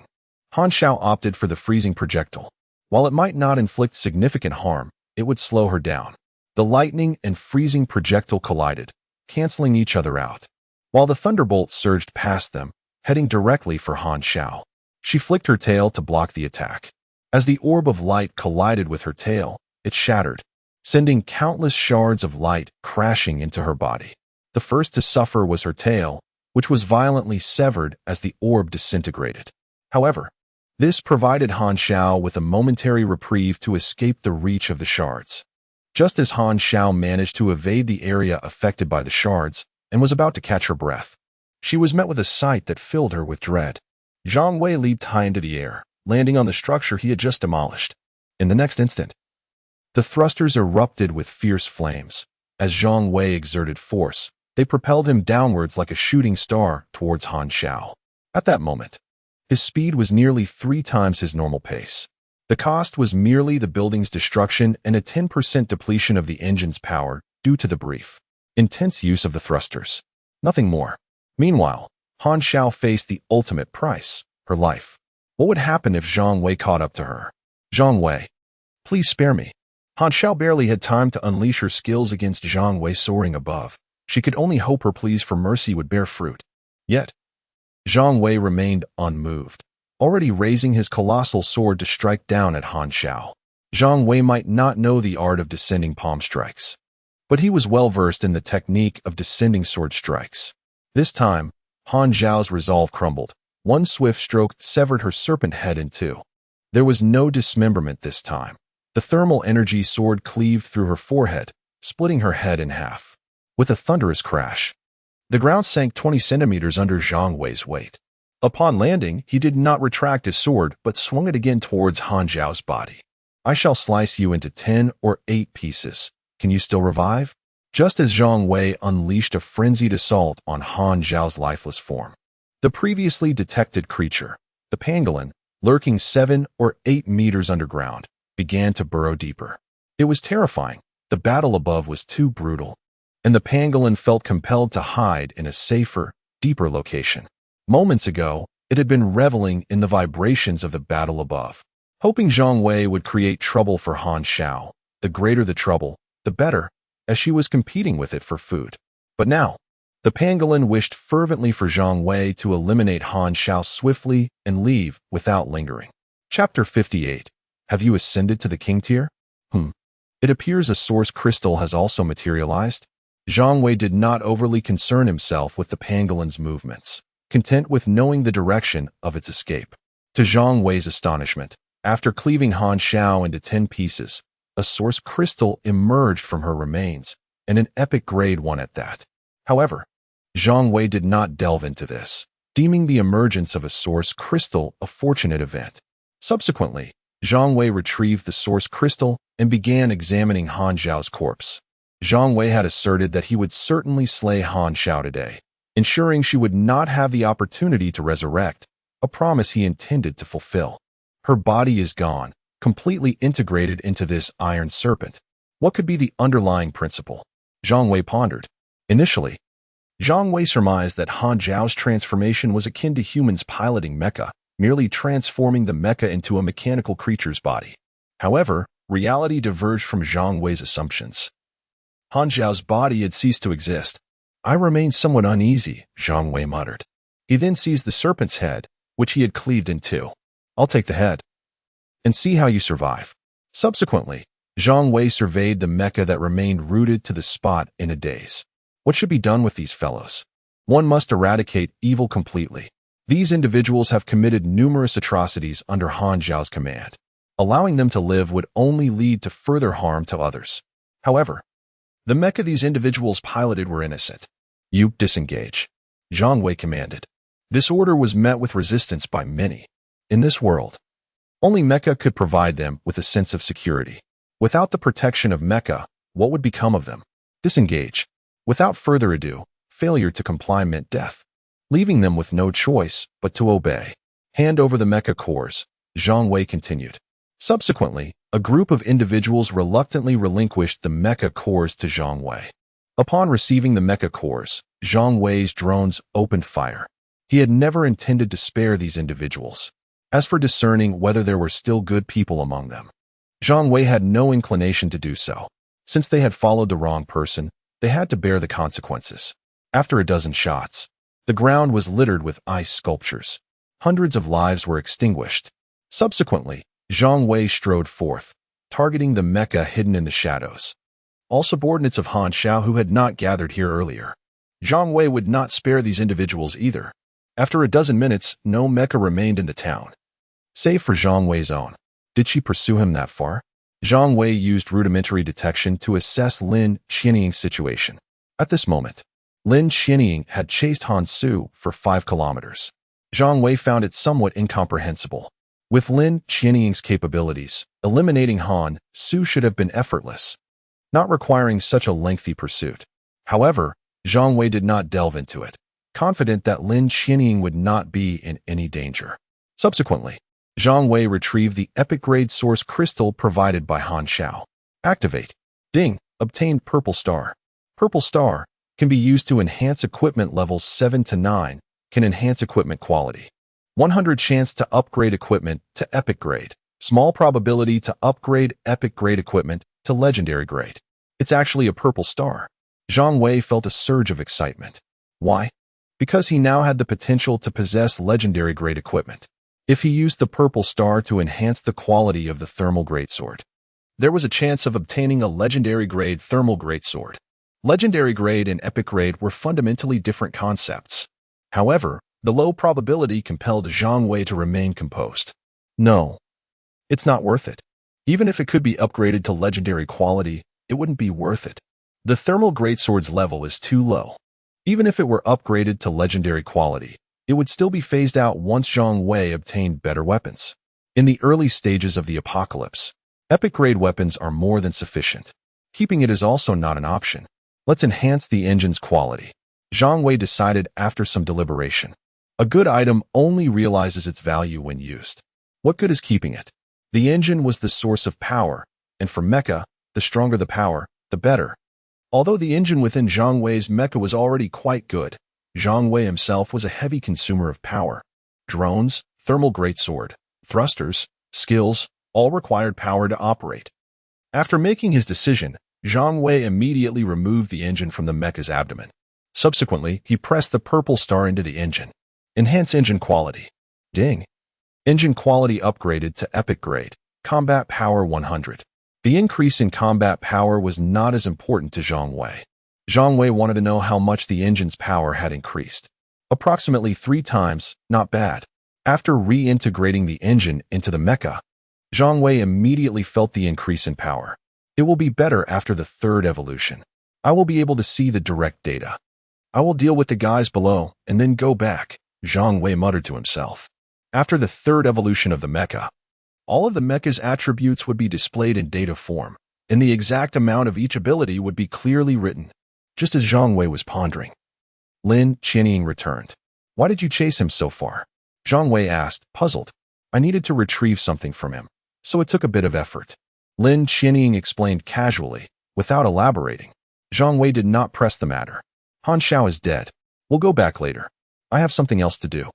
Han Xiao opted for the freezing projectile. While it might not inflict significant harm, it would slow her down. The lightning and freezing projectile collided, canceling each other out. While the thunderbolt surged past them, heading directly for Han Xiao, she flicked her tail to block the attack. As the orb of light collided with her tail, it shattered, sending countless shards of light crashing into her body. The first to suffer was her tail, which was violently severed as the orb disintegrated. However, this provided Han Xiao with a momentary reprieve to escape the reach of the shards. Just as Han Xiao managed to evade the area affected by the shards and was about to catch her breath, she was met with a sight that filled her with dread. Zhang Wei leaped high into the air, landing on the structure he had just demolished. In the next instant, the thrusters erupted with fierce flames. As Zhang Wei exerted force, they propelled him downwards like a shooting star towards Han Xiao. At that moment, his speed was nearly 3 times his normal pace. The cost was merely the building's destruction and a 10% depletion of the engine's power due to the brief, intense use of the thrusters. Nothing more. Meanwhile, Han Xiao faced the ultimate price, her life. What would happen if Zhang Wei caught up to her? Zhang Wei, please spare me. Han Xiao barely had time to unleash her skills against Zhang Wei soaring above. She could only hope her pleas for mercy would bear fruit. Yet, Zhang Wei remained unmoved, already raising his colossal sword to strike down at Han Xiao. Zhang Wei might not know the art of descending palm strikes, but he was well versed in the technique of descending sword strikes. This time, Han Xiao's resolve crumbled. One swift stroke severed her serpent head in two. There was no dismemberment this time. The thermal energy sword cleaved through her forehead, splitting her head in half. With a thunderous crash, the ground sank 20 centimeters under Zhang Wei's weight. Upon landing, he did not retract his sword, but swung it again towards Han Xiao's body. I shall slice you into 10 or 8 pieces. Can you still revive? Just as Zhang Wei unleashed a frenzied assault on Han Xiao's lifeless form, the previously detected creature, the pangolin, lurking 7 or 8 meters underground, began to burrow deeper. It was terrifying. The battle above was too brutal, and the pangolin felt compelled to hide in a safer, deeper location. Moments ago, it had been reveling in the vibrations of the battle above, hoping Zhang Wei would create trouble for Han Xiao. The greater the trouble, the better, as she was competing with it for food. But now, the pangolin wished fervently for Zhang Wei to eliminate Han Xiao swiftly and leave without lingering. Chapter 58. Have you ascended to the king tier? It appears a source crystal has also materialized. Zhang Wei did not overly concern himself with the pangolin's movements, content with knowing the direction of its escape. To Zhang Wei's astonishment, after cleaving Han Xiao into 10 pieces, a source crystal emerged from her remains, and an epic grade one at that. However, Zhang Wei did not delve into this, deeming the emergence of a source crystal a fortunate event. Subsequently, Zhang Wei retrieved the source crystal and began examining Han Zhao's corpse. Zhang Wei had asserted that he would certainly slay Han Zhao today, ensuring she would not have the opportunity to resurrect, a promise he intended to fulfill. Her body is gone, completely integrated into this iron serpent. What could be the underlying principle? Zhang Wei pondered. Initially, Zhang Wei surmised that Han Zhao's transformation was akin to humans piloting mecha, merely transforming the mecha into a mechanical creature's body. However, reality diverged from Zhang Wei's assumptions. Han Zhao's body had ceased to exist. I remained somewhat uneasy, Zhang Wei muttered. He then seized the serpent's head, which he had cleaved in two. I'll take the head and see how you survive. Subsequently, Zhang Wei surveyed the mecha that remained rooted to the spot in a daze. What should be done with these fellows? One must eradicate evil completely. These individuals have committed numerous atrocities under Han Zhao's command. Allowing them to live would only lead to further harm to others. However, the mecha these individuals piloted were innocent. You disengage, Zhang Wei commanded. This order was met with resistance by many. In this world, only mecha could provide them with a sense of security. Without the protection of mecha, what would become of them? Disengage. Without further ado, failure to comply meant death, leaving them with no choice but to obey. Hand over the mecha cores, Zhang Wei continued. Subsequently, a group of individuals reluctantly relinquished the mecha cores to Zhang Wei. Upon receiving the mecha cores, Zhang Wei's drones opened fire. He had never intended to spare these individuals. As for discerning whether there were still good people among them, Zhang Wei had no inclination to do so. Since they had followed the wrong person, they had to bear the consequences. After a dozen shots, the ground was littered with ice sculptures. Hundreds of lives were extinguished. Subsequently, Zhang Wei strode forth, targeting the mecha hidden in the shadows. All subordinates of Han Zhao who had not gathered here earlier. Zhang Wei would not spare these individuals either. After a dozen minutes, no mecha remained in the town, save for Zhang Wei's own. Did she pursue him that far? Zhang Wei used rudimentary detection to assess Lin Qianying's situation. At this moment, Lin Qianying had chased Han Su for 5 kilometers. Zhang Wei found it somewhat incomprehensible. With Lin Qianying's capabilities, eliminating Han Su should have been effortless, not requiring such a lengthy pursuit. However, Zhang Wei did not delve into it, confident that Lin Qianying would not be in any danger. Subsequently, Zhang Wei retrieved the epic-grade source crystal provided by Han Zhao. Activate. Ding. Obtained Purple Star. Purple Star can be used to enhance equipment levels 7 to 9, can enhance equipment quality. 100 chance to upgrade equipment to epic grade. Small probability to upgrade epic grade equipment to legendary grade. It's actually a purple star. Zhang Wei felt a surge of excitement. Why? Because he now had the potential to possess legendary grade equipment. If he used the purple star to enhance the quality of the thermal greatsword, there was a chance of obtaining a legendary grade thermal greatsword. Legendary grade and epic grade were fundamentally different concepts. However, the low probability compelled Zhang Wei to remain composed. No, it's not worth it. Even if it could be upgraded to legendary quality, it wouldn't be worth it. The thermal greatsword's level is too low. Even if it were upgraded to legendary quality, it would still be phased out once Zhang Wei obtained better weapons. In the early stages of the apocalypse, epic-grade weapons are more than sufficient. Keeping it is also not an option. Let's enhance the engine's quality, Zhang Wei decided after some deliberation. A good item only realizes its value when used. What good is keeping it? The engine was the source of power, and for mecha, the stronger the power, the better. Although the engine within Zhang Wei's mecha was already quite good, Zhang Wei himself was a heavy consumer of power. Drones, thermal greatsword, thrusters, skills, all required power to operate. After making his decision, Zhang Wei immediately removed the engine from the mecha's abdomen. Subsequently, he pressed the purple star into the engine. Enhance engine quality. Ding. Engine quality upgraded to epic grade. Combat power 100. The increase in combat power was not as important to Zhang Wei. Zhang Wei wanted to know how much the engine's power had increased. Approximately 3 times, not bad. After reintegrating the engine into the mecha, Zhang Wei immediately felt the increase in power. It will be better after the third evolution. I will be able to see the direct data. I will deal with the guys below and then go back, Zhang Wei muttered to himself. After the third evolution of the mecha, all of the mecha's attributes would be displayed in data form, and the exact amount of each ability would be clearly written. Just as Zhang Wei was pondering, Lin Qianying returned. Why did you chase him so far? Zhang Wei asked, puzzled. I needed to retrieve something from him, so it took a bit of effort. Lin Qianying explained casually, without elaborating. Zhang Wei did not press the matter. Han Xiao is dead. We'll go back later. I have something else to do.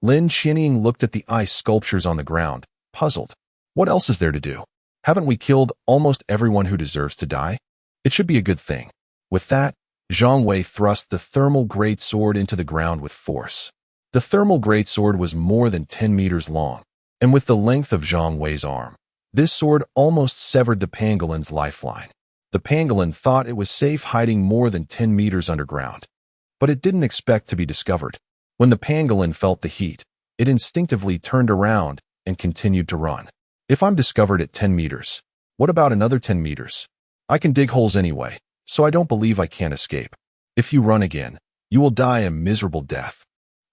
Lin Qianying looked at the ice sculptures on the ground, puzzled. What else is there to do? Haven't we killed almost everyone who deserves to die? It should be a good thing. With that, Zhang Wei thrust the thermal greatsword into the ground with force. The thermal greatsword was more than 10 meters long, and with the length of Zhang Wei's arm, this sword almost severed the pangolin's lifeline. The pangolin thought it was safe hiding more than 10 meters underground, but it didn't expect to be discovered. When the pangolin felt the heat, it instinctively turned around and continued to run. If I'm discovered at 10 meters, what about another 10 meters? I can dig holes anyway, so I don't believe I can't escape. If you run again, you will die a miserable death.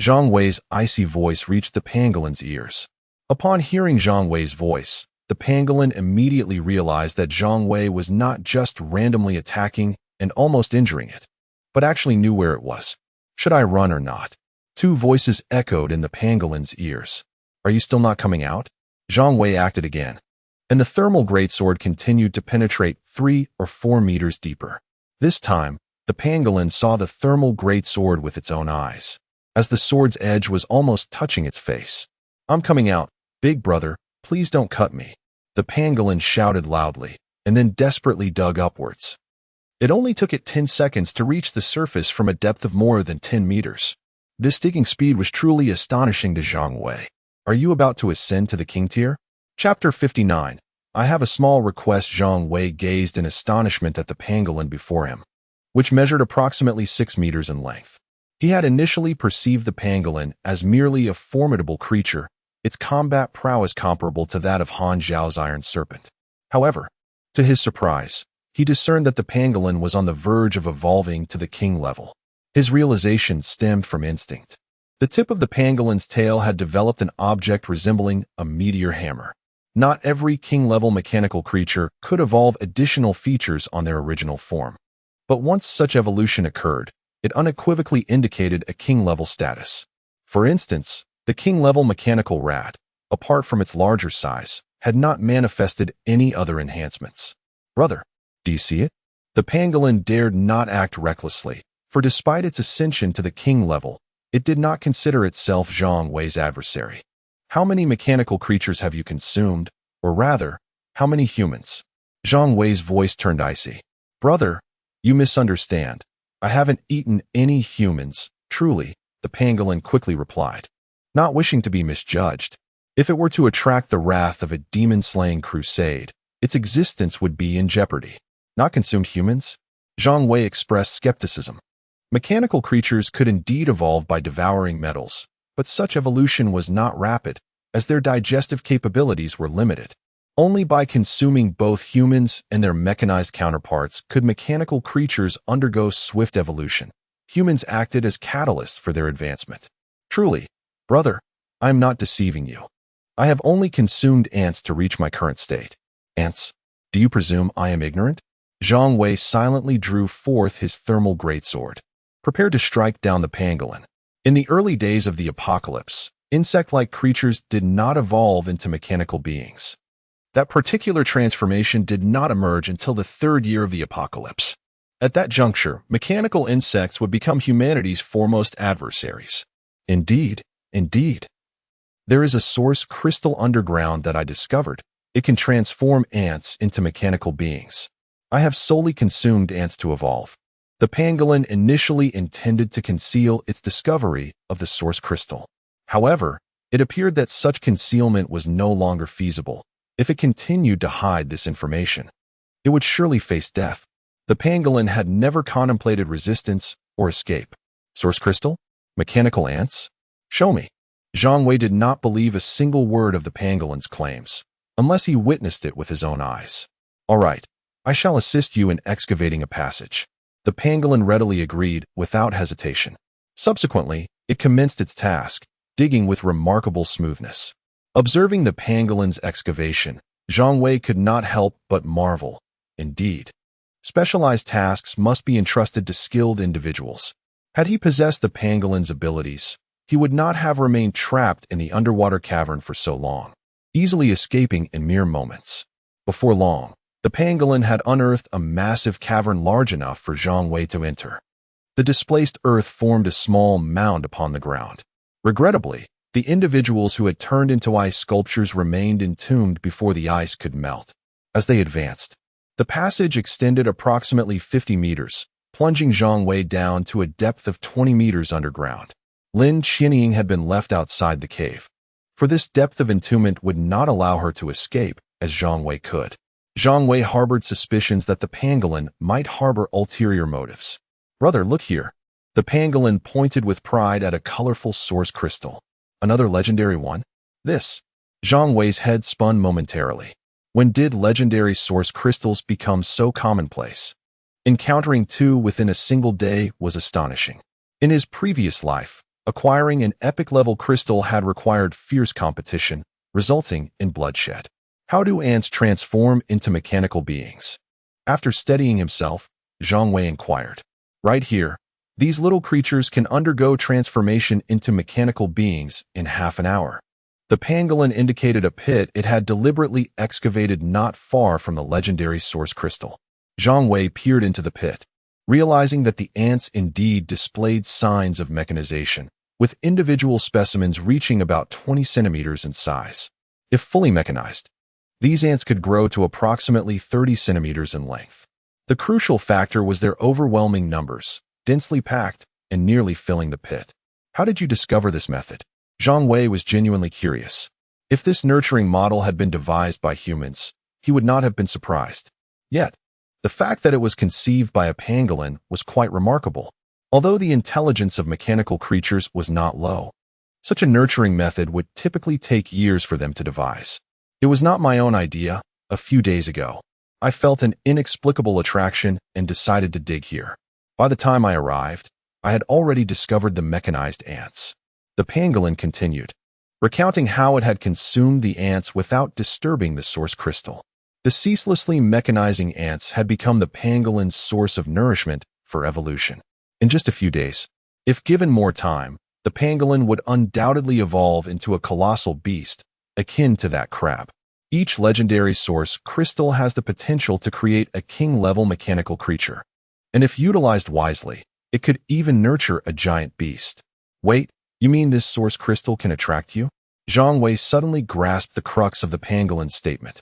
Zhang Wei's icy voice reached the pangolin's ears. Upon hearing Zhang Wei's voice, the pangolin immediately realized that Zhang Wei was not just randomly attacking and almost injuring it, but actually knew where it was. Should I run or not? Two voices echoed in the pangolin's ears. Are you still not coming out? Zhang Wei acted again, and the thermal greatsword continued to penetrate 3 or 4 meters deeper. This time, the pangolin saw the thermal greatsword with its own eyes, as the sword's edge was almost touching its face. I'm coming out, big brother, please don't cut me. The pangolin shouted loudly, and then desperately dug upwards. It only took it 10 seconds to reach the surface from a depth of more than 10 meters. This digging speed was truly astonishing to Zhang Wei. Are you about to ascend to the king tier? Chapter 59. I have a small request. Zhang Wei gazed in astonishment at the pangolin before him, which measured approximately 6 meters in length. He had initially perceived the pangolin as merely a formidable creature, its combat prowess comparable to that of Han Zhao's iron serpent. However, to his surprise, he discerned that the pangolin was on the verge of evolving to the king level. His realization stemmed from instinct. The tip of the pangolin's tail had developed an object resembling a meteor hammer. Not every king-level mechanical creature could evolve additional features on their original form. But once such evolution occurred, it unequivocally indicated a king-level status. For instance, the king-level mechanical rat, apart from its larger size, had not manifested any other enhancements. Brother, do you see it? The pangolin dared not act recklessly, for despite its ascension to the king level, it did not consider itself Zhang Wei's adversary. How many mechanical creatures have you consumed, or rather, how many humans? Zhang Wei's voice turned icy. Brother, you misunderstand. I haven't eaten any humans, truly, the pangolin quickly replied, not wishing to be misjudged. If it were to attract the wrath of a demon-slaying crusade, its existence would be in jeopardy. Not consumed humans? Zhang Wei expressed skepticism. Mechanical creatures could indeed evolve by devouring metals, but such evolution was not rapid, as their digestive capabilities were limited. Only by consuming both humans and their mechanized counterparts could mechanical creatures undergo swift evolution. Humans acted as catalysts for their advancement. Truly, brother, I am not deceiving you. I have only consumed ants to reach my current state. Ants? Do you presume I am ignorant? Zhang Wei silently drew forth his thermal greatsword, prepared to strike down the pangolin. In the early days of the apocalypse, insect-like creatures did not evolve into mechanical beings. That particular transformation did not emerge until the 3rd year of the apocalypse. At that juncture, mechanical insects would become humanity's foremost adversaries. Indeed. There is a source crystal underground that I discovered. It can transform ants into mechanical beings. I have solely consumed ants to evolve. The pangolin initially intended to conceal its discovery of the source crystal. However, it appeared that such concealment was no longer feasible. If it continued to hide this information, it would surely face death. The pangolin had never contemplated resistance or escape. Source crystal? Mechanical ants? Show me. Zhang Wei did not believe a single word of the pangolin's claims, unless he witnessed it with his own eyes. All right, I shall assist you in excavating a passage. The pangolin readily agreed without hesitation. Subsequently, it commenced its task, digging with remarkable smoothness. Observing the pangolin's excavation, Zhang Wei could not help but marvel. Indeed, specialized tasks must be entrusted to skilled individuals. Had he possessed the pangolin's abilities, he would not have remained trapped in the underwater cavern for so long, easily escaping in mere moments. Before long, the pangolin had unearthed a massive cavern large enough for Zhang Wei to enter. The displaced earth formed a small mound upon the ground. Regrettably, the individuals who had turned into ice sculptures remained entombed before the ice could melt. As they advanced, the passage extended approximately 50 meters, plunging Zhang Wei down to a depth of 20 meters underground. Lin Qianying had been left outside the cave, for this depth of entombment would not allow her to escape, as Zhang Wei could. Zhang Wei harbored suspicions that the pangolin might harbor ulterior motives. "Brother, look here." The pangolin pointed with pride at a colorful source crystal. "Another legendary one?" "This." Zhang Wei's head spun momentarily. When did legendary source crystals become so commonplace? Encountering two within a single day was astonishing. In his previous life, acquiring an epic-level crystal had required fierce competition, resulting in bloodshed. How do ants transform into mechanical beings? After steadying himself, Zhang Wei inquired. "Right here, these little creatures can undergo transformation into mechanical beings in half an hour." The pangolin indicated a pit it had deliberately excavated not far from the legendary source crystal. Zhang Wei peered into the pit, realizing that the ants indeed displayed signs of mechanization, with individual specimens reaching about 20 centimeters in size. If fully mechanized, these ants could grow to approximately 30 centimeters in length. The crucial factor was their overwhelming numbers, densely packed and nearly filling the pit. "How did you discover this method?" Zhang Wei was genuinely curious. If this nurturing model had been devised by humans, he would not have been surprised. Yet, the fact that it was conceived by a pangolin was quite remarkable, although the intelligence of mechanical creatures was not low. Such a nurturing method would typically take years for them to devise. "It was not my own idea. A few days ago, I felt an inexplicable attraction and decided to dig here. By the time I arrived, I had already discovered the mechanized ants." The pangolin continued, recounting how it had consumed the ants without disturbing the source crystal. The ceaselessly mechanizing ants had become the pangolin's source of nourishment for evolution. In just a few days, if given more time, the pangolin would undoubtedly evolve into a colossal beast, akin to that crab. Each legendary source crystal has the potential to create a king-level mechanical creature, and if utilized wisely, it could even nurture a giant beast. "Wait, you mean this source crystal can attract you?" Zhang Wei suddenly grasped the crux of the pangolin's statement.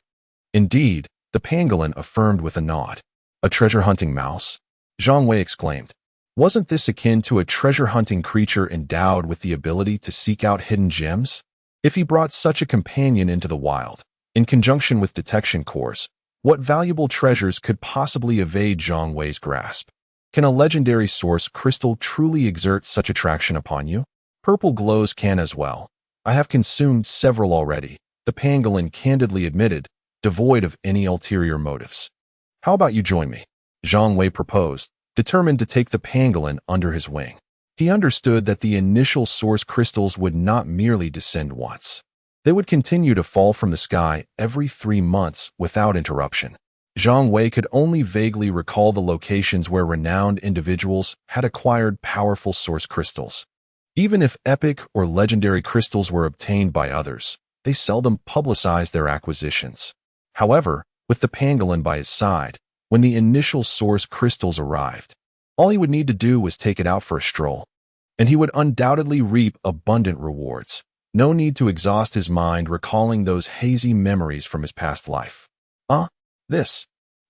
"Indeed," the pangolin affirmed with a nod. "A treasure-hunting mouse?" Zhang Wei exclaimed. Wasn't this akin to a treasure-hunting creature endowed with the ability to seek out hidden gems? If he brought such a companion into the wild, in conjunction with detection cores, what valuable treasures could possibly evade Zhang Wei's grasp? Can a legendary source crystal truly exert such attraction upon you? Purple glows can as well. I have consumed several already, the pangolin candidly admitted, devoid of any ulterior motives. "How about you join me?" Zhang Wei proposed, determined to take the pangolin under his wing. He understood that the initial source crystals would not merely descend once. They would continue to fall from the sky every 3 months without interruption. Zhang Wei could only vaguely recall the locations where renowned individuals had acquired powerful source crystals. Even if epic or legendary crystals were obtained by others, they seldom publicized their acquisitions. However, with the pangolin by his side, when the initial source crystals arrived, all he would need to do was take it out for a stroll, and he would undoubtedly reap abundant rewards. No need to exhaust his mind recalling those hazy memories from his past life. This.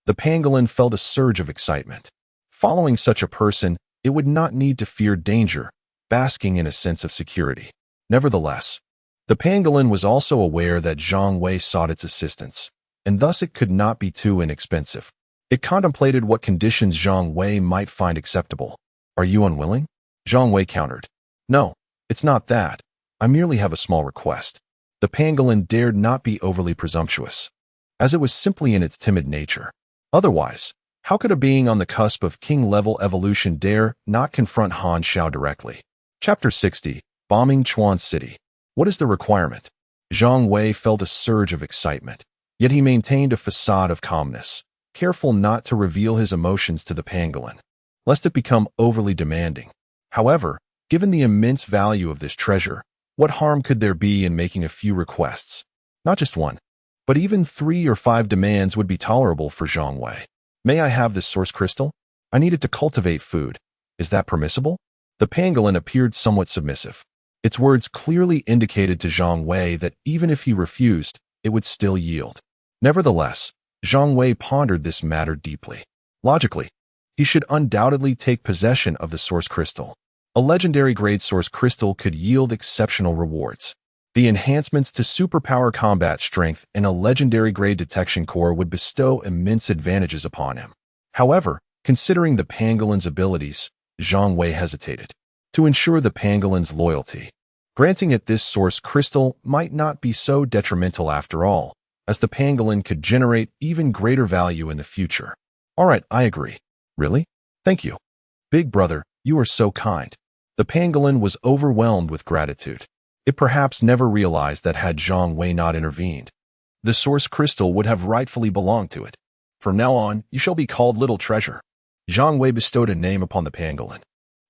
The pangolin felt a surge of excitement. Following such a person, it would not need to fear danger, basking in a sense of security. Nevertheless, the pangolin was also aware that Zhang Wei sought its assistance, and thus it could not be too inexpensive. It contemplated what conditions Zhang Wei might find acceptable. "Are you unwilling?" Zhang Wei countered. "No, it's not that. I merely have a small request." The pangolin dared not be overly presumptuous, as it was simply in its timid nature. Otherwise, how could a being on the cusp of king-level evolution dare not confront Han Xiao directly? Chapter 60, Bombing Chuan City. What is the requirement? Zhang Wei felt a surge of excitement, yet he maintained a facade of calmness, careful not to reveal his emotions to the pangolin, lest it become overly demanding. However, given the immense value of this treasure, what harm could there be in making a few requests? Not just one, but even 3 or 5 demands would be tolerable for Zhang Wei. May I have this source crystal? I need it to cultivate food. Is that permissible? The pangolin appeared somewhat submissive. Its words clearly indicated to Zhang Wei that even if he refused, it would still yield. Nevertheless, Zhang Wei pondered this matter deeply. Logically, he should undoubtedly take possession of the source crystal. A legendary-grade source crystal could yield exceptional rewards. The enhancements to superpower combat strength and a legendary-grade detection core would bestow immense advantages upon him. However, considering the pangolin's abilities, Zhang Wei hesitated. To ensure the pangolin's loyalty, granting it this source crystal might not be so detrimental after all, as the pangolin could generate even greater value in the future. All right, I agree. Really? Thank you. Big brother, you are so kind. The pangolin was overwhelmed with gratitude. It perhaps never realized that had Zhang Wei not intervened, the source crystal would have rightfully belonged to it. From now on, you shall be called Little Treasure. Zhang Wei bestowed a name upon the pangolin.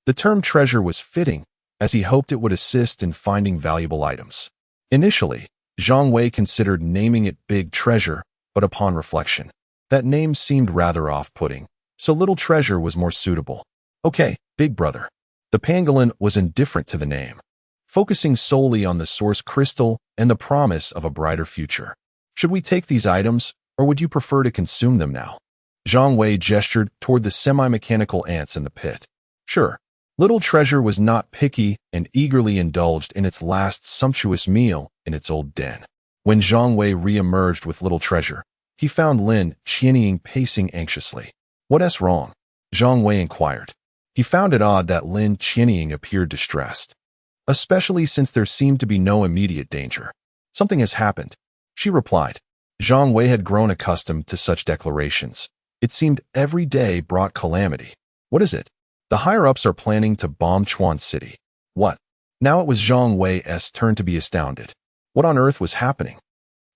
The term treasure was fitting, as he hoped it would assist in finding valuable items. Initially, Zhang Wei considered naming it Big Treasure, but upon reflection, that name seemed rather off-putting, so Little Treasure was more suitable. Okay, Big Brother. The pangolin was indifferent to the name, focusing solely on the source crystal and the promise of a brighter future. Should we take these items, or would you prefer to consume them now? Zhang Wei gestured toward the semi-mechanical ants in the pit. Sure. Little Treasure was not picky and eagerly indulged in its last sumptuous meal in its old den. When Zhang Wei re-emerged with Little Treasure, he found Lin Qianying pacing anxiously. What's wrong? Zhang Wei inquired. He found it odd that Lin Qianying appeared distressed, especially since there seemed to be no immediate danger. Something has happened, she replied. Zhang Wei had grown accustomed to such declarations. It seemed every day brought calamity. What is it? The higher-ups are planning to bomb Chuan City. What? Now it was Zhang Wei's turn to be astounded. What on earth was happening?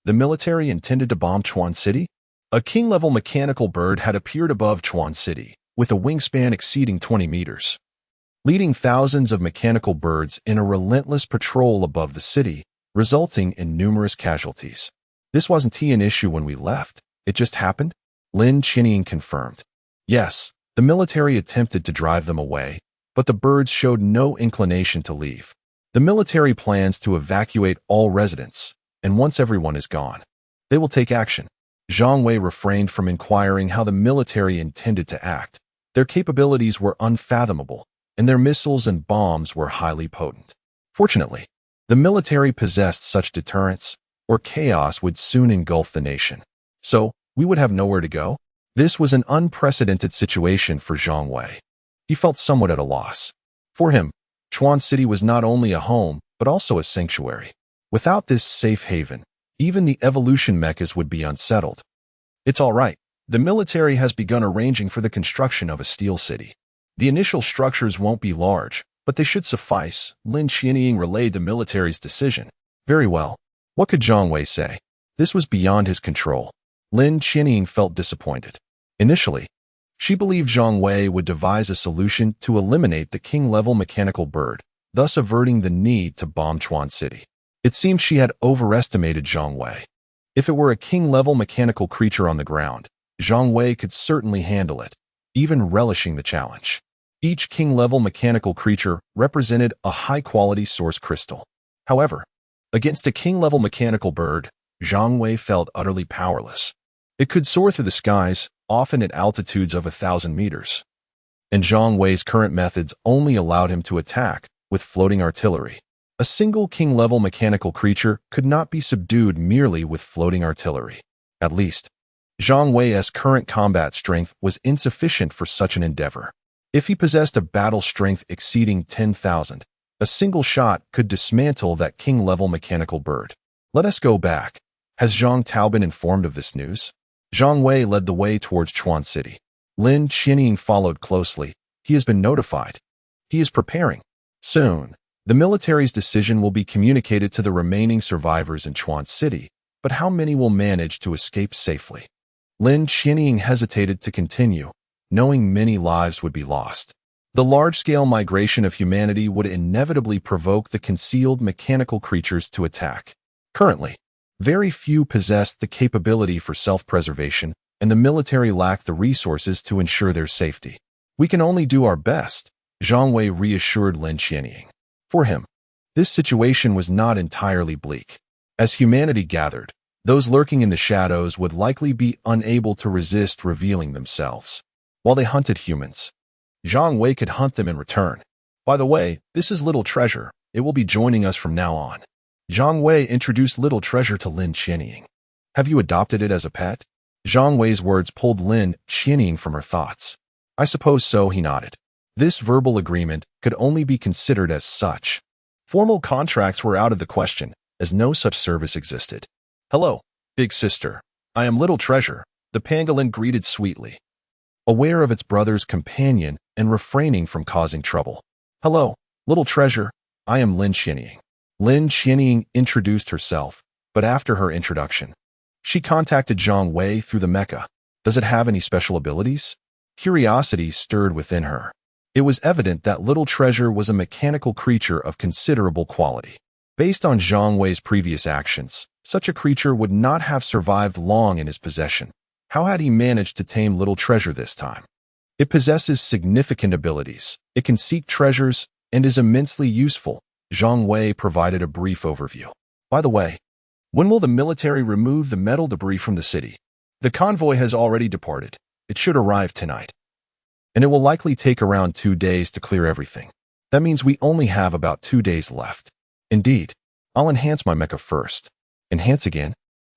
The military intended to bomb Chuan City? A king-level mechanical bird had appeared above Chuan City, with a wingspan exceeding 20 meters, leading thousands of mechanical birds in a relentless patrol above the city, resulting in numerous casualties. This wasn't an issue when we left. It just happened? Lin Qianying confirmed. Yes, the military attempted to drive them away, but the birds showed no inclination to leave. The military plans to evacuate all residents, and once everyone is gone, they will take action. Zhang Wei refrained from inquiring how the military intended to act. Their capabilities were unfathomable, and their missiles and bombs were highly potent. Fortunately, the military possessed such deterrence, or chaos would soon engulf the nation. So, we would have nowhere to go? This was an unprecedented situation for Zhang Wei. He felt somewhat at a loss. For him, Chuan City was not only a home, but also a sanctuary. Without this safe haven, even the evolution mechas would be unsettled. It's all right. The military has begun arranging for the construction of a steel city. The initial structures won't be large, but they should suffice. Lin Qianying relayed the military's decision. Very well. What could Zhang Wei say? This was beyond his control. Lin Qianying felt disappointed. Initially, she believed Zhang Wei would devise a solution to eliminate the king-level mechanical bird, thus averting the need to bomb Chuan City. It seemed she had overestimated Zhang Wei. If it were a king-level mechanical creature on the ground, Zhang Wei could certainly handle it, even relishing the challenge. Each king-level mechanical creature represented a high-quality source crystal. However, against a king-level mechanical bird, Zhang Wei felt utterly powerless. It could soar through the skies, often at altitudes of 1,000 meters. And Zhang Wei's current methods only allowed him to attack with floating artillery. A single king-level mechanical creature could not be subdued merely with floating artillery. At least, Zhang Wei's current combat strength was insufficient for such an endeavor. If he possessed a battle strength exceeding 10,000, a single shot could dismantle that king-level mechanical bird. Let us go back. Has Zhang Tao been informed of this news? Zhang Wei led the way towards Chuan City. Lin Qianying followed closely. He has been notified. He is preparing. Soon, the military's decision will be communicated to the remaining survivors in Chuan City, but how many will manage to escape safely? Lin Qianying hesitated to continue, knowing many lives would be lost. The large-scale migration of humanity would inevitably provoke the concealed mechanical creatures to attack. Currently, very few possessed the capability for self-preservation, and the military lacked the resources to ensure their safety. We can only do our best, Zhang Wei reassured Lin Qianying. For him, this situation was not entirely bleak. As humanity gathered, those lurking in the shadows would likely be unable to resist revealing themselves. While they hunted humans, Zhang Wei could hunt them in return. By the way, this is Little Treasure. It will be joining us from now on. Zhang Wei introduced Little Treasure to Lin Qianying. Have you adopted it as a pet? Zhang Wei's words pulled Lin Qianying from her thoughts. I suppose so, he nodded. This verbal agreement could only be considered as such. Formal contracts were out of the question, as no such service existed. Hello, big sister. I am Little Treasure, the pangolin greeted sweetly, aware of its brother's companion and refraining from causing trouble. Hello, Little Treasure. I am Lin Qianying. Lin Qianying introduced herself, but after her introduction, she contacted Zhang Wei through the mecha. Does it have any special abilities? Curiosity stirred within her. It was evident that Little Treasure was a mechanical creature of considerable quality. Based on Zhang Wei's previous actions, such a creature would not have survived long in his possession. How had he managed to tame Little Treasure this time? It possesses significant abilities. It can seek treasures and is immensely useful. Zhang Wei provided a brief overview. By the way, when will the military remove the metal debris from the city? The convoy has already departed. It should arrive tonight. And it will likely take around 2 days to clear everything. That means we only have about 2 days left. Indeed, I'll enhance my mecha first. Enhance again?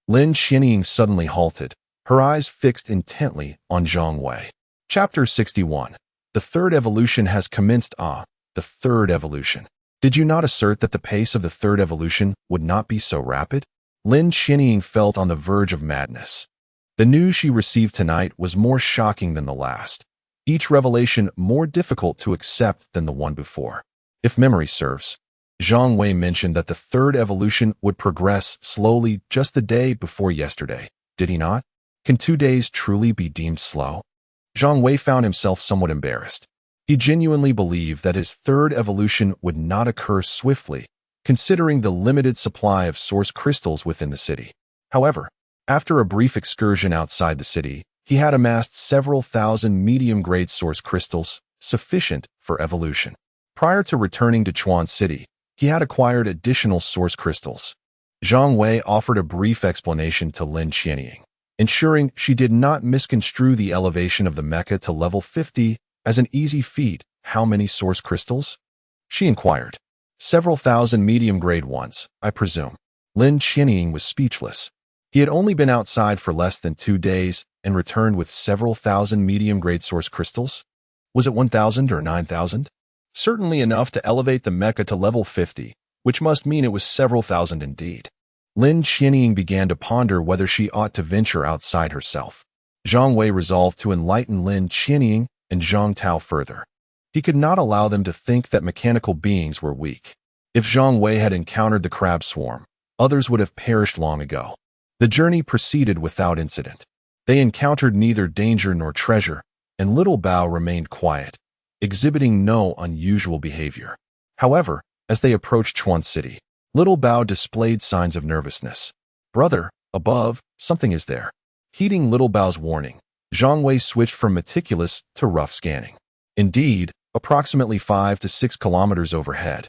Lin Qianying suddenly halted, her eyes fixed intently on Zhang Wei. Chapter 61. The third evolution has commenced. The third evolution. Did you not assert that the pace of the third evolution would not be so rapid? Lin Qianying felt on the verge of madness. The news she received tonight was more shocking than the last, each revelation more difficult to accept than the one before. If memory serves, Zhang Wei mentioned that the third evolution would progress slowly just the day before yesterday, did he not? Can 2 days truly be deemed slow? Zhang Wei found himself somewhat embarrassed. He genuinely believed that his third evolution would not occur swiftly, considering the limited supply of source crystals within the city. However, after a brief excursion outside the city, he had amassed several thousand medium-grade source crystals, sufficient for evolution. Prior to returning to Chuan City, he had acquired additional source crystals. Zhang Wei offered a brief explanation to Lin Qianying, ensuring she did not misconstrue the elevation of the mecha to level 50 as an easy feat. How many source crystals? She inquired. Several thousand medium-grade ones, I presume. Lin Qianying was speechless. He had only been outside for less than 2 days and returned with several thousand medium-grade source crystals. Was it 1,000 or 9,000? Certainly enough to elevate the mecha to level 50, which must mean it was several thousand indeed. Lin Qianying began to ponder whether she ought to venture outside herself. Zhang Wei resolved to enlighten Lin Qianying and Zhang Tao further. He could not allow them to think that mechanical beings were weak. If Zhang Wei had encountered the crab swarm, others would have perished long ago. The journey proceeded without incident. They encountered neither danger nor treasure, and Little Bao remained quiet, exhibiting no unusual behavior. However, as they approached Chuan City, Little Bao displayed signs of nervousness. Brother, above, something is there. Heeding Little Bao's warning, Zhang Wei switched from meticulous to rough scanning. Indeed, approximately 5 to 6 kilometers overhead,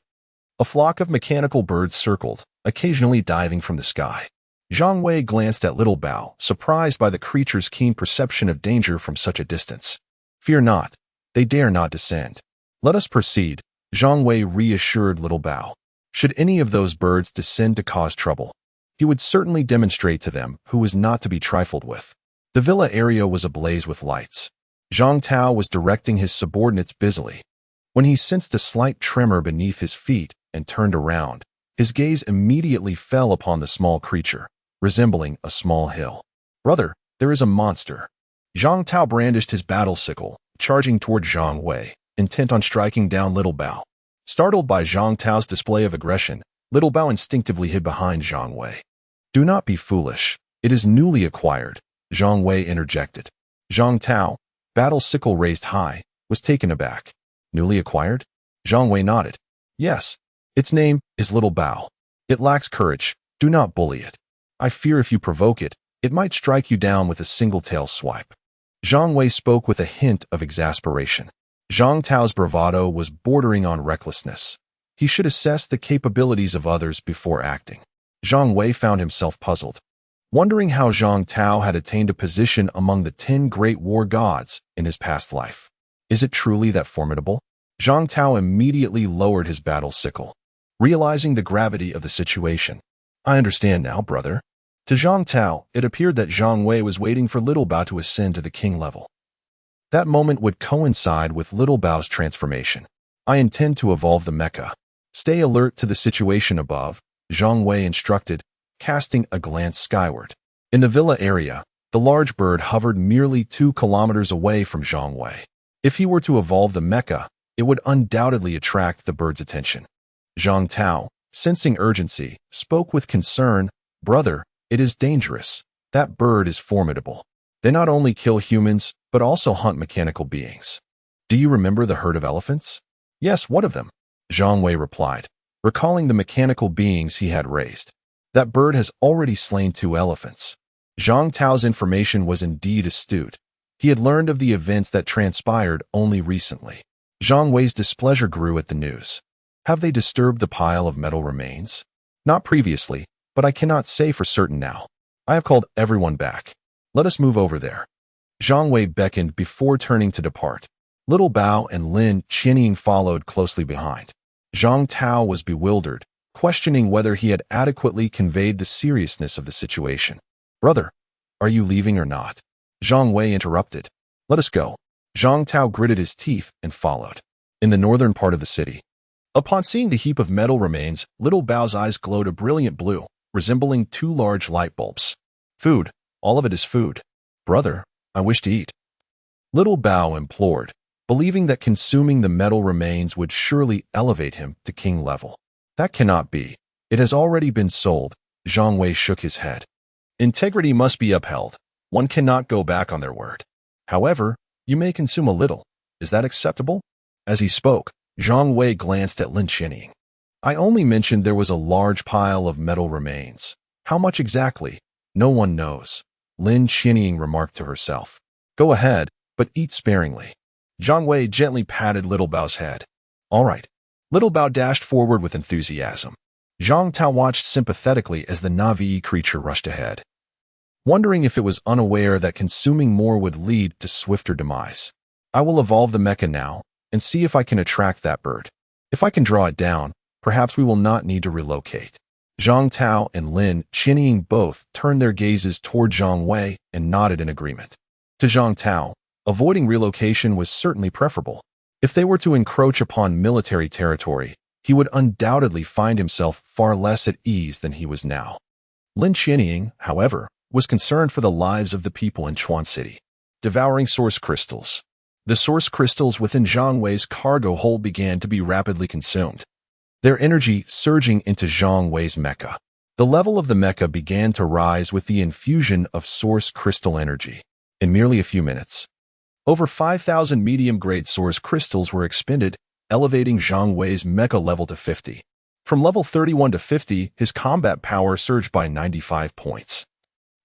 a flock of mechanical birds circled, occasionally diving from the sky. Zhang Wei glanced at Little Bao, surprised by the creature's keen perception of danger from such a distance. Fear not, they dare not descend. Let us proceed, Zhang Wei reassured Little Bao. Should any of those birds descend to cause trouble, he would certainly demonstrate to them who was not to be trifled with. The villa area was ablaze with lights. Zhang Tao was directing his subordinates busily. When he sensed a slight tremor beneath his feet and turned around, his gaze immediately fell upon the small creature, resembling a small hill. Brother, There is a monster. Zhang Tao brandished his battle sickle, charging toward Zhang Wei, intent on striking down Little Bao. Startled by Zhang Tao's display of aggression, Little Bao instinctively hid behind Zhang Wei. Do not be foolish. It is newly acquired, Zhang Wei interjected. Zhang Tao, battle sickle raised high, was taken aback. Newly acquired? Zhang Wei nodded. Yes. Its name is Little Bao. It lacks courage. Do not bully it. I fear if you provoke it, it might strike you down with a single tail swipe. Zhang Wei spoke with a hint of exasperation. Zhang Tao's bravado was bordering on recklessness. He should assess the capabilities of others before acting. Zhang Wei found himself puzzled, wondering how Zhang Tao had attained a position among the 10 great war gods in his past life. Is it truly that formidable? Zhang Tao immediately lowered his battle sickle, realizing the gravity of the situation. I understand now, brother. To Zhang Tao, it appeared that Zhang Wei was waiting for Little Bao to ascend to the king level. That moment would coincide with Little Bao's transformation. I intend to evolve the mecha. Stay alert to the situation above, Zhang Wei instructed, casting a glance skyward. In the villa area, the large bird hovered merely 2 kilometers away from Zhang Wei. If he were to evolve the mecha, it would undoubtedly attract the bird's attention. Zhang Tao, sensing urgency, spoke with concern, Brother, it is dangerous. That bird is formidable. They not only kill humans, but also hunt mechanical beings. Do you remember the herd of elephants? Yes, what of them? Zhang Wei replied, recalling the mechanical beings he had raised. That bird has already slain 2 elephants. Zhang Tao's information was indeed astute. He had learned of the events that transpired only recently. Zhang Wei's displeasure grew at the news. Have they disturbed the pile of metal remains? Not previously, but I cannot say for certain now. I have called everyone back. Let us move over there. Zhang Wei beckoned before turning to depart. Little Bao and Lin Qianying followed closely behind. Zhang Tao was bewildered, questioning whether he had adequately conveyed the seriousness of the situation. Brother, are you leaving or not? Zhang Wei interrupted. Let us go. Zhang Tao gritted his teeth and followed. In the northern part of the city. Upon seeing the heap of metal remains, Little Bao's eyes glowed a brilliant blue, resembling 2 large light bulbs. Food. All of it is food. Brother, I wish to eat. Little Bao implored, believing that consuming the metal remains would surely elevate him to king level. That cannot be. It has already been sold. Zhang Wei shook his head. Integrity must be upheld. One cannot go back on their word. However, you may consume a little. Is that acceptable? As he spoke, Zhang Wei glanced at Lin Qianying. I only mentioned there was a large pile of metal remains. How much exactly? No one knows. Lin Qianying remarked to herself. Go ahead, but eat sparingly. Zhang Wei gently patted Little Bao's head. All right. Little Bao dashed forward with enthusiasm. Zhang Tao watched sympathetically as the Navi creature rushed ahead, wondering if it was unaware that consuming more would lead to swifter demise. I will evolve the mecha now and see if I can attract that bird. If I can draw it down, perhaps we will not need to relocate. Zhang Tao and Lin Qianying both turned their gazes toward Zhang Wei and nodded in agreement. To Zhang Tao, avoiding relocation was certainly preferable. If they were to encroach upon military territory, he would undoubtedly find himself far less at ease than he was now. Lin Qianying, however, was concerned for the lives of the people in Chuan City. Devouring source crystals. The source crystals within Zhang Wei's cargo hold began to be rapidly consumed, their energy surging into Zhang Wei's mecha. The level of the mecha began to rise with the infusion of source crystal energy. In merely a few minutes, over 5,000 medium-grade source crystals were expended, elevating Zhang Wei's mecha level to 50. From level 31 to 50, his combat power surged by 95 points,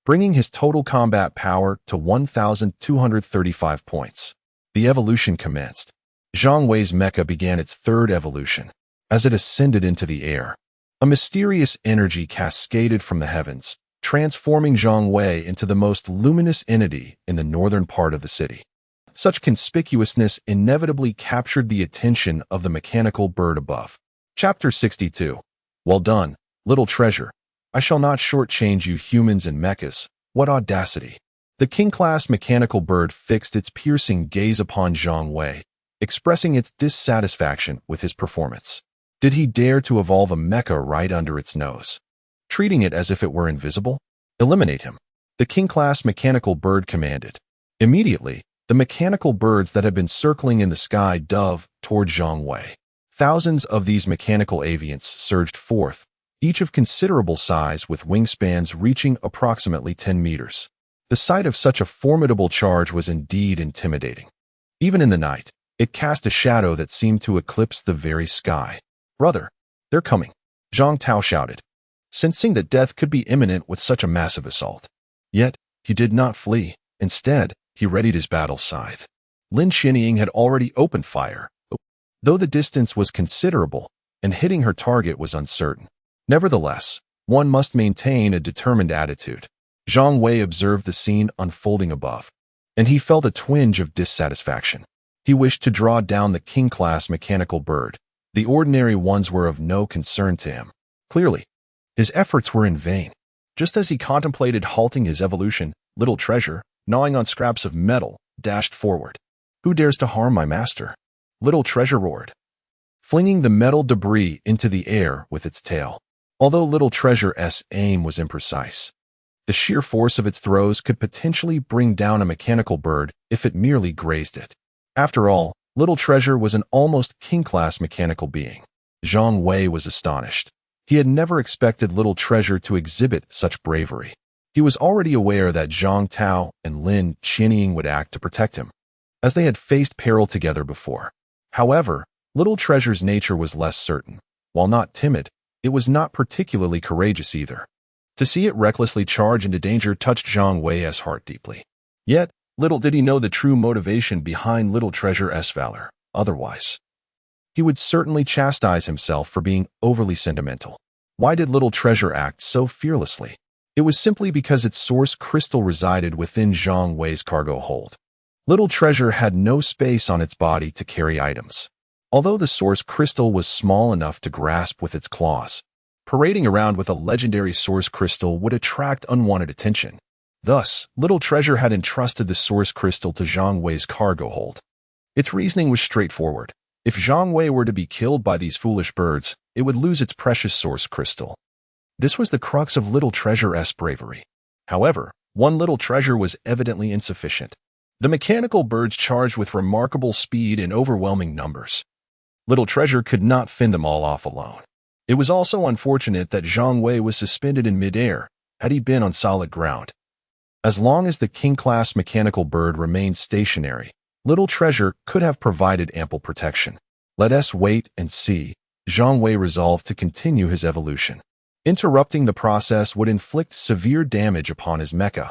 bringing his total combat power to 1,235 points. The evolution commenced. Zhang Wei's mecha began its 3rd evolution. As it ascended into the air, a mysterious energy cascaded from the heavens, transforming Zhang Wei into the most luminous entity in the northern part of the city. Such conspicuousness inevitably captured the attention of the mechanical bird above. Chapter 62. Well done, little treasure. I shall not shortchange you humans and mechas. What audacity! The king-class mechanical bird fixed its piercing gaze upon Zhang Wei, expressing its dissatisfaction with his performance. Did he dare to evolve a mecha right under its nose, treating it as if it were invisible? Eliminate him. The king-class mechanical bird commanded. Immediately, the mechanical birds that had been circling in the sky dove toward Zhang Wei. Thousands of these mechanical avians surged forth, each of considerable size with wingspans reaching approximately 10 meters. The sight of such a formidable charge was indeed intimidating. Even in the night, it cast a shadow that seemed to eclipse the very sky. "Brother, they're coming," Zhang Tao shouted, sensing that death could be imminent with such a massive assault. Yet, he did not flee. Instead, he readied his battle scythe. Lin Xinying had already opened fire, though the distance was considerable and hitting her target was uncertain. Nevertheless, one must maintain a determined attitude. Zhang Wei observed the scene unfolding above, and he felt a twinge of dissatisfaction. He wished to draw down the king-class mechanical bird. The ordinary ones were of no concern to him. Clearly, his efforts were in vain. Just as he contemplated halting his evolution, Little Treasure, gnawing on scraps of metal, dashed forward. "Who dares to harm my master?" Little Treasure roared, flinging the metal debris into the air with its tail. Although Little Treasure's aim was imprecise, the sheer force of its throws could potentially bring down a mechanical bird if it merely grazed it. After all, Little Treasure was an almost king-class mechanical being. Zhang Wei was astonished. He had never expected Little Treasure to exhibit such bravery. He was already aware that Zhang Tao and Lin Xinying would act to protect him, as they had faced peril together before. However, Little Treasure's nature was less certain. While not timid, it was not particularly courageous either. To see it recklessly charge into danger touched Zhang Wei's heart deeply. Yet, little did he know the true motivation behind Little Treasure's valor. Otherwise, he would certainly chastise himself for being overly sentimental. Why did Little Treasure act so fearlessly? It was simply because its source crystal resided within Zhang Wei's cargo hold. Little Treasure had no space on its body to carry items. Although the source crystal was small enough to grasp with its claws, parading around with a legendary source crystal would attract unwanted attention. Thus, Little Treasure had entrusted the source crystal to Zhang Wei's cargo hold. Its reasoning was straightforward. If Zhang Wei were to be killed by these foolish birds, it would lose its precious source crystal. This was the crux of Little Treasure's bravery. However, one Little Treasure was evidently insufficient. The mechanical birds charged with remarkable speed in overwhelming numbers. Little Treasure could not fend them all off alone. It was also unfortunate that Zhang Wei was suspended in midair, had he been on solid ground. As long as the king-class mechanical bird remained stationary, Little Treasure could have provided ample protection. Let us wait and see. Zhang Wei resolved to continue his evolution. Interrupting the process would inflict severe damage upon his mecha.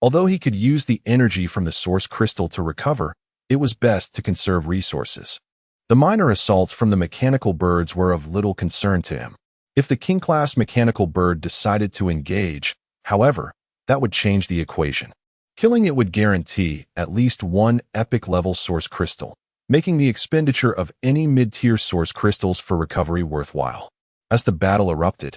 Although he could use the energy from the source crystal to recover, it was best to conserve resources. The minor assaults from the mechanical birds were of little concern to him. If the king-class mechanical bird decided to engage, however, that would change the equation. Killing it would guarantee at least one epic-level source crystal, making the expenditure of any mid-tier source crystals for recovery worthwhile. As the battle erupted,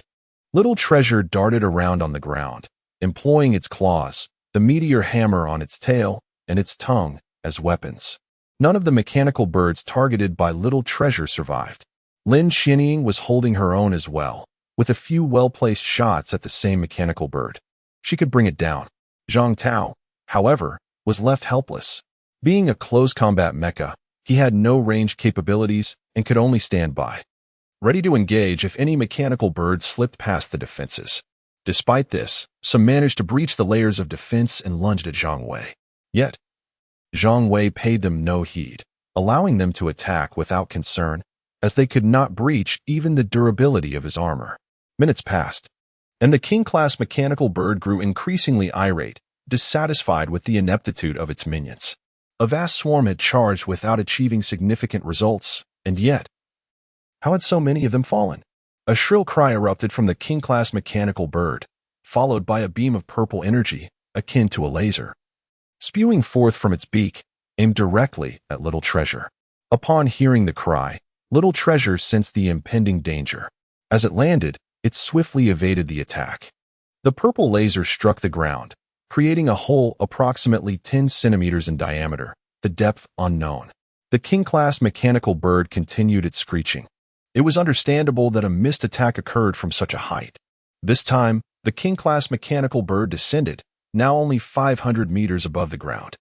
Little Treasure darted around on the ground, employing its claws, the meteor hammer on its tail, and its tongue as weapons. None of the mechanical birds targeted by Little Treasure survived. Lin Xinying was holding her own as well, with a few well-placed shots at the same mechanical bird. She could bring it down. Zhang Tao, however, was left helpless. Being a close combat mecha, he had no range capabilities and could only stand by, ready to engage if any mechanical bird slipped past the defenses. Despite this, some managed to breach the layers of defense and lunged at Zhang Wei. Yet, Zhang Wei paid them no heed, allowing them to attack without concern, as they could not breach even the durability of his armor. Minutes passed, and the king-class mechanical bird grew increasingly irate, dissatisfied with the ineptitude of its minions. A vast swarm had charged without achieving significant results, and yet, how had so many of them fallen? A shrill cry erupted from the king-class mechanical bird, followed by a beam of purple energy, akin to a laser, spewing forth from its beak, aimed directly at Little Treasure. Upon hearing the cry, Little Treasure sensed the impending danger. As it landed, it swiftly evaded the attack. The purple laser struck the ground, creating a hole approximately 10 centimeters in diameter, the depth unknown. The king-class mechanical bird continued its screeching. It was understandable that a missed attack occurred from such a height. This time, the king-class mechanical bird descended, now only 500 meters above the ground.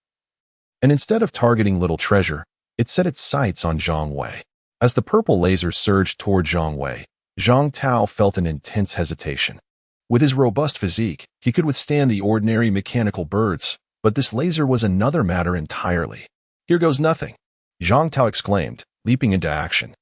And instead of targeting Little Treasure, it set its sights on Zhang Wei. As the purple laser surged toward Zhang Wei, Zhang Tao felt an intense hesitation. With his robust physique, he could withstand the ordinary mechanical birds, but this laser was another matter entirely. "Here goes nothing," Zhang Tao exclaimed, leaping into action.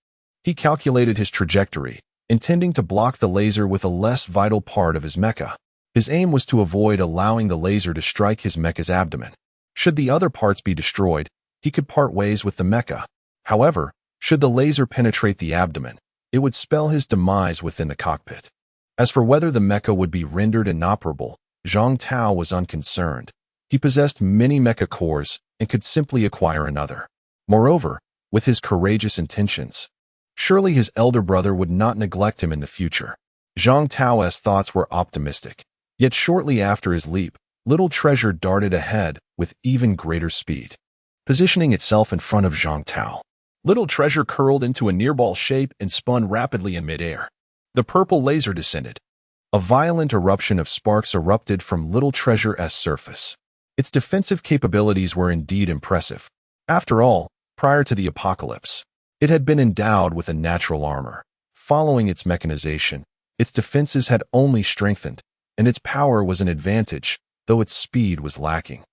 He calculated his trajectory, intending to block the laser with a less vital part of his mecha. His aim was to avoid allowing the laser to strike his mecha's abdomen. Should the other parts be destroyed, he could part ways with the mecha. However, should the laser penetrate the abdomen, it would spell his demise within the cockpit. As for whether the mecha would be rendered inoperable, Zhang Tao was unconcerned. He possessed many mecha cores and could simply acquire another. Moreover, with his courageous intentions, surely his elder brother would not neglect him in the future. Zhang Tao's thoughts were optimistic. Yet shortly after his leap, Little Treasure darted ahead with even greater speed. Positioning itself in front of Zhang Tao, Little Treasure curled into a near-ball shape and spun rapidly in midair. The purple laser descended. A violent eruption of sparks erupted from Little Treasure's surface. Its defensive capabilities were indeed impressive. After all, prior to the apocalypse, it had been endowed with a natural armor. Following its mechanization, its defenses had only strengthened, and its power was an advantage, though its speed was lacking.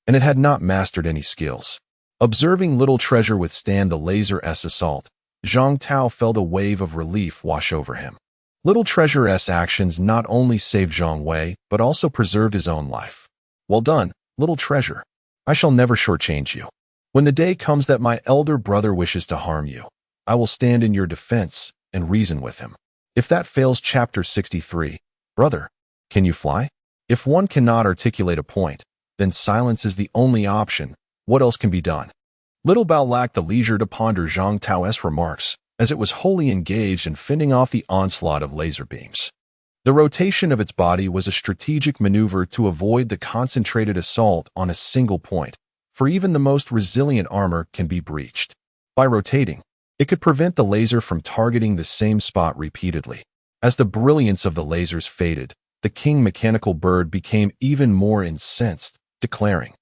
And it had not mastered any skills. Observing Little Treasure withstand the laser's assault, Zhang Tao felt a wave of relief wash over him. Little Treasure's actions not only saved Zhang Wei, but also preserved his own life. "Well done, Little Treasure. I shall never shortchange you. When the day comes that my elder brother wishes to harm you, I will stand in your defense and reason with him." If that fails, Chapter 63, Brother, can you fly? If one cannot articulate a point, then silence is the only option. What else can be done? Little Bao lacked the leisure to ponder Zhang Tao's remarks, as it was wholly engaged in fending off the onslaught of laser beams. The rotation of its body was a strategic maneuver to avoid the concentrated assault on a single point, for even the most resilient armor can be breached. By rotating, it could prevent the laser from targeting the same spot repeatedly. As the brilliance of the lasers faded, the king mechanical bird became even more incensed, declaring,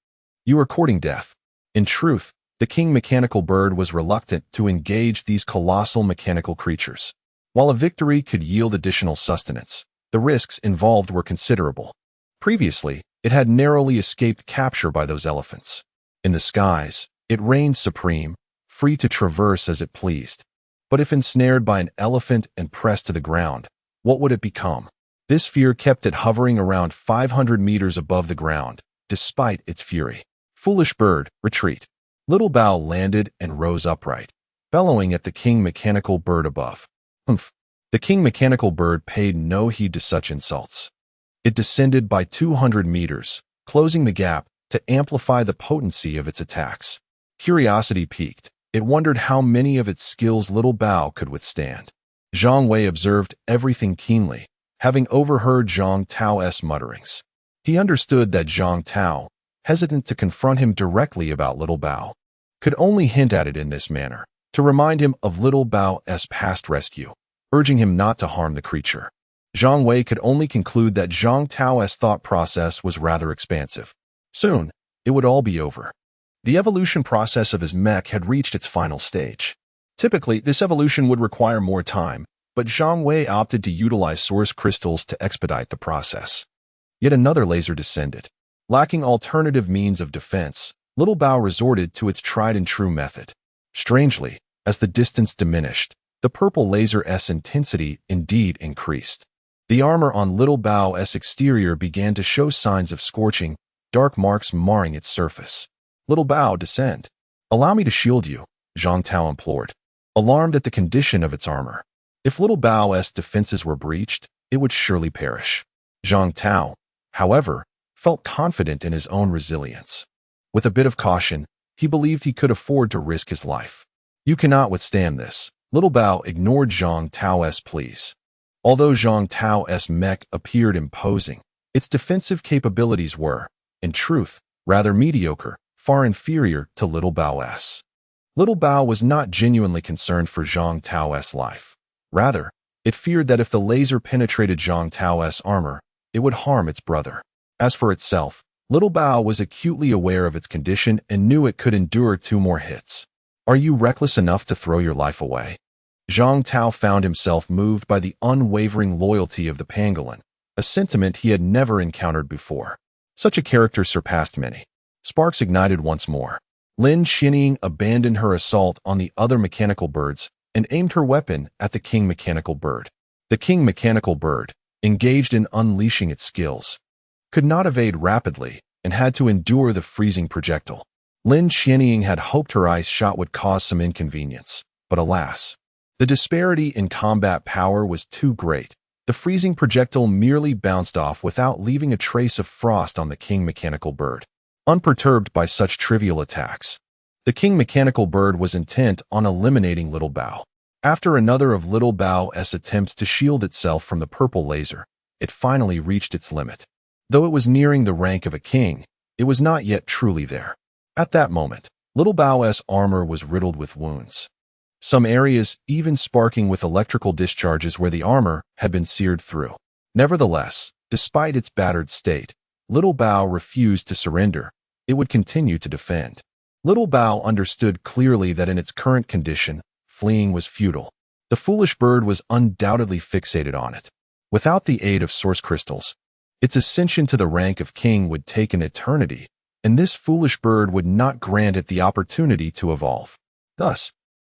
"You are courting death." In truth, the king mechanical bird was reluctant to engage these colossal mechanical creatures. While a victory could yield additional sustenance, the risks involved were considerable. Previously, it had narrowly escaped capture by those elephants. In the skies, it reigned supreme, free to traverse as it pleased. But if ensnared by an elephant and pressed to the ground, what would it become? This fear kept it hovering around 500 meters above the ground, despite its fury. "Foolish bird, retreat." Little Bao landed and rose upright, bellowing at the king mechanical bird above. "Humph." The king mechanical bird paid no heed to such insults. It descended by 200 meters, closing the gap to amplify the potency of its attacks. Curiosity piqued. It wondered how many of its skills Little Bao could withstand. Zhang Wei observed everything keenly, having overheard Zhang Tao's mutterings. He understood that Zhang Tao, hesitant to confront him directly about Little Bao, could only hint at it in this manner, to remind him of Little Bao's past rescue, urging him not to harm the creature. Zhang Wei could only conclude that Zhang Tao's thought process was rather expansive. Soon, it would all be over. The evolution process of his mech had reached its final stage. Typically, this evolution would require more time, but Zhang Wei opted to utilize source crystals to expedite the process. Yet another laser descended. Lacking alternative means of defense, Little Bao resorted to its tried-and-true method. Strangely, as the distance diminished, the purple laser's intensity indeed increased. The armor on Little Bao's exterior began to show signs of scorching, dark marks marring its surface. "Little Bao, descend. Allow me to shield you," Zhang Tao implored, alarmed at the condition of its armor. If Little Bao's defenses were breached, it would surely perish. Zhang Tao, however, felt confident in his own resilience. With a bit of caution, he believed he could afford to risk his life. "You cannot withstand this." Little Bao ignored Zhang Tao's pleas. Although Zhang Tao's mech appeared imposing, its defensive capabilities were, in truth, rather mediocre, far inferior to Little Bao's. Little Bao was not genuinely concerned for Zhang Tao's life. Rather, it feared that if the laser penetrated Zhang Tao's armor, it would harm its brother. As for itself, Little Bao was acutely aware of its condition and knew it could endure 2 more hits. Are you reckless enough to throw your life away? Zhang Tao found himself moved by the unwavering loyalty of the pangolin, a sentiment he had never encountered before. Such a character surpassed many. Sparks ignited once more. Lin Xinying abandoned her assault on the other mechanical birds and aimed her weapon at the king mechanical bird. The king mechanical bird, engaged in unleashing its skills, could not evade rapidly and had to endure the freezing projectile. Lin Xinying had hoped her ice shot would cause some inconvenience, but alas, the disparity in combat power was too great. The freezing projectile merely bounced off without leaving a trace of frost on the king mechanical bird. Unperturbed by such trivial attacks, the king mechanical bird was intent on eliminating Little Bao. After another of Little Bao's attempts to shield itself from the purple laser, it finally reached its limit. Though it was nearing the rank of a king, it was not yet truly there. At that moment, Little Bao's armor was riddled with wounds, some areas even sparking with electrical discharges where the armor had been seared through. Nevertheless, despite its battered state, Little Bao refused to surrender. It would continue to defend. Little Bao understood clearly that in its current condition, fleeing was futile. The foolish bird was undoubtedly fixated on it. Without the aid of source crystals, its ascension to the rank of king would take an eternity, and this foolish bird would not grant it the opportunity to evolve. Thus,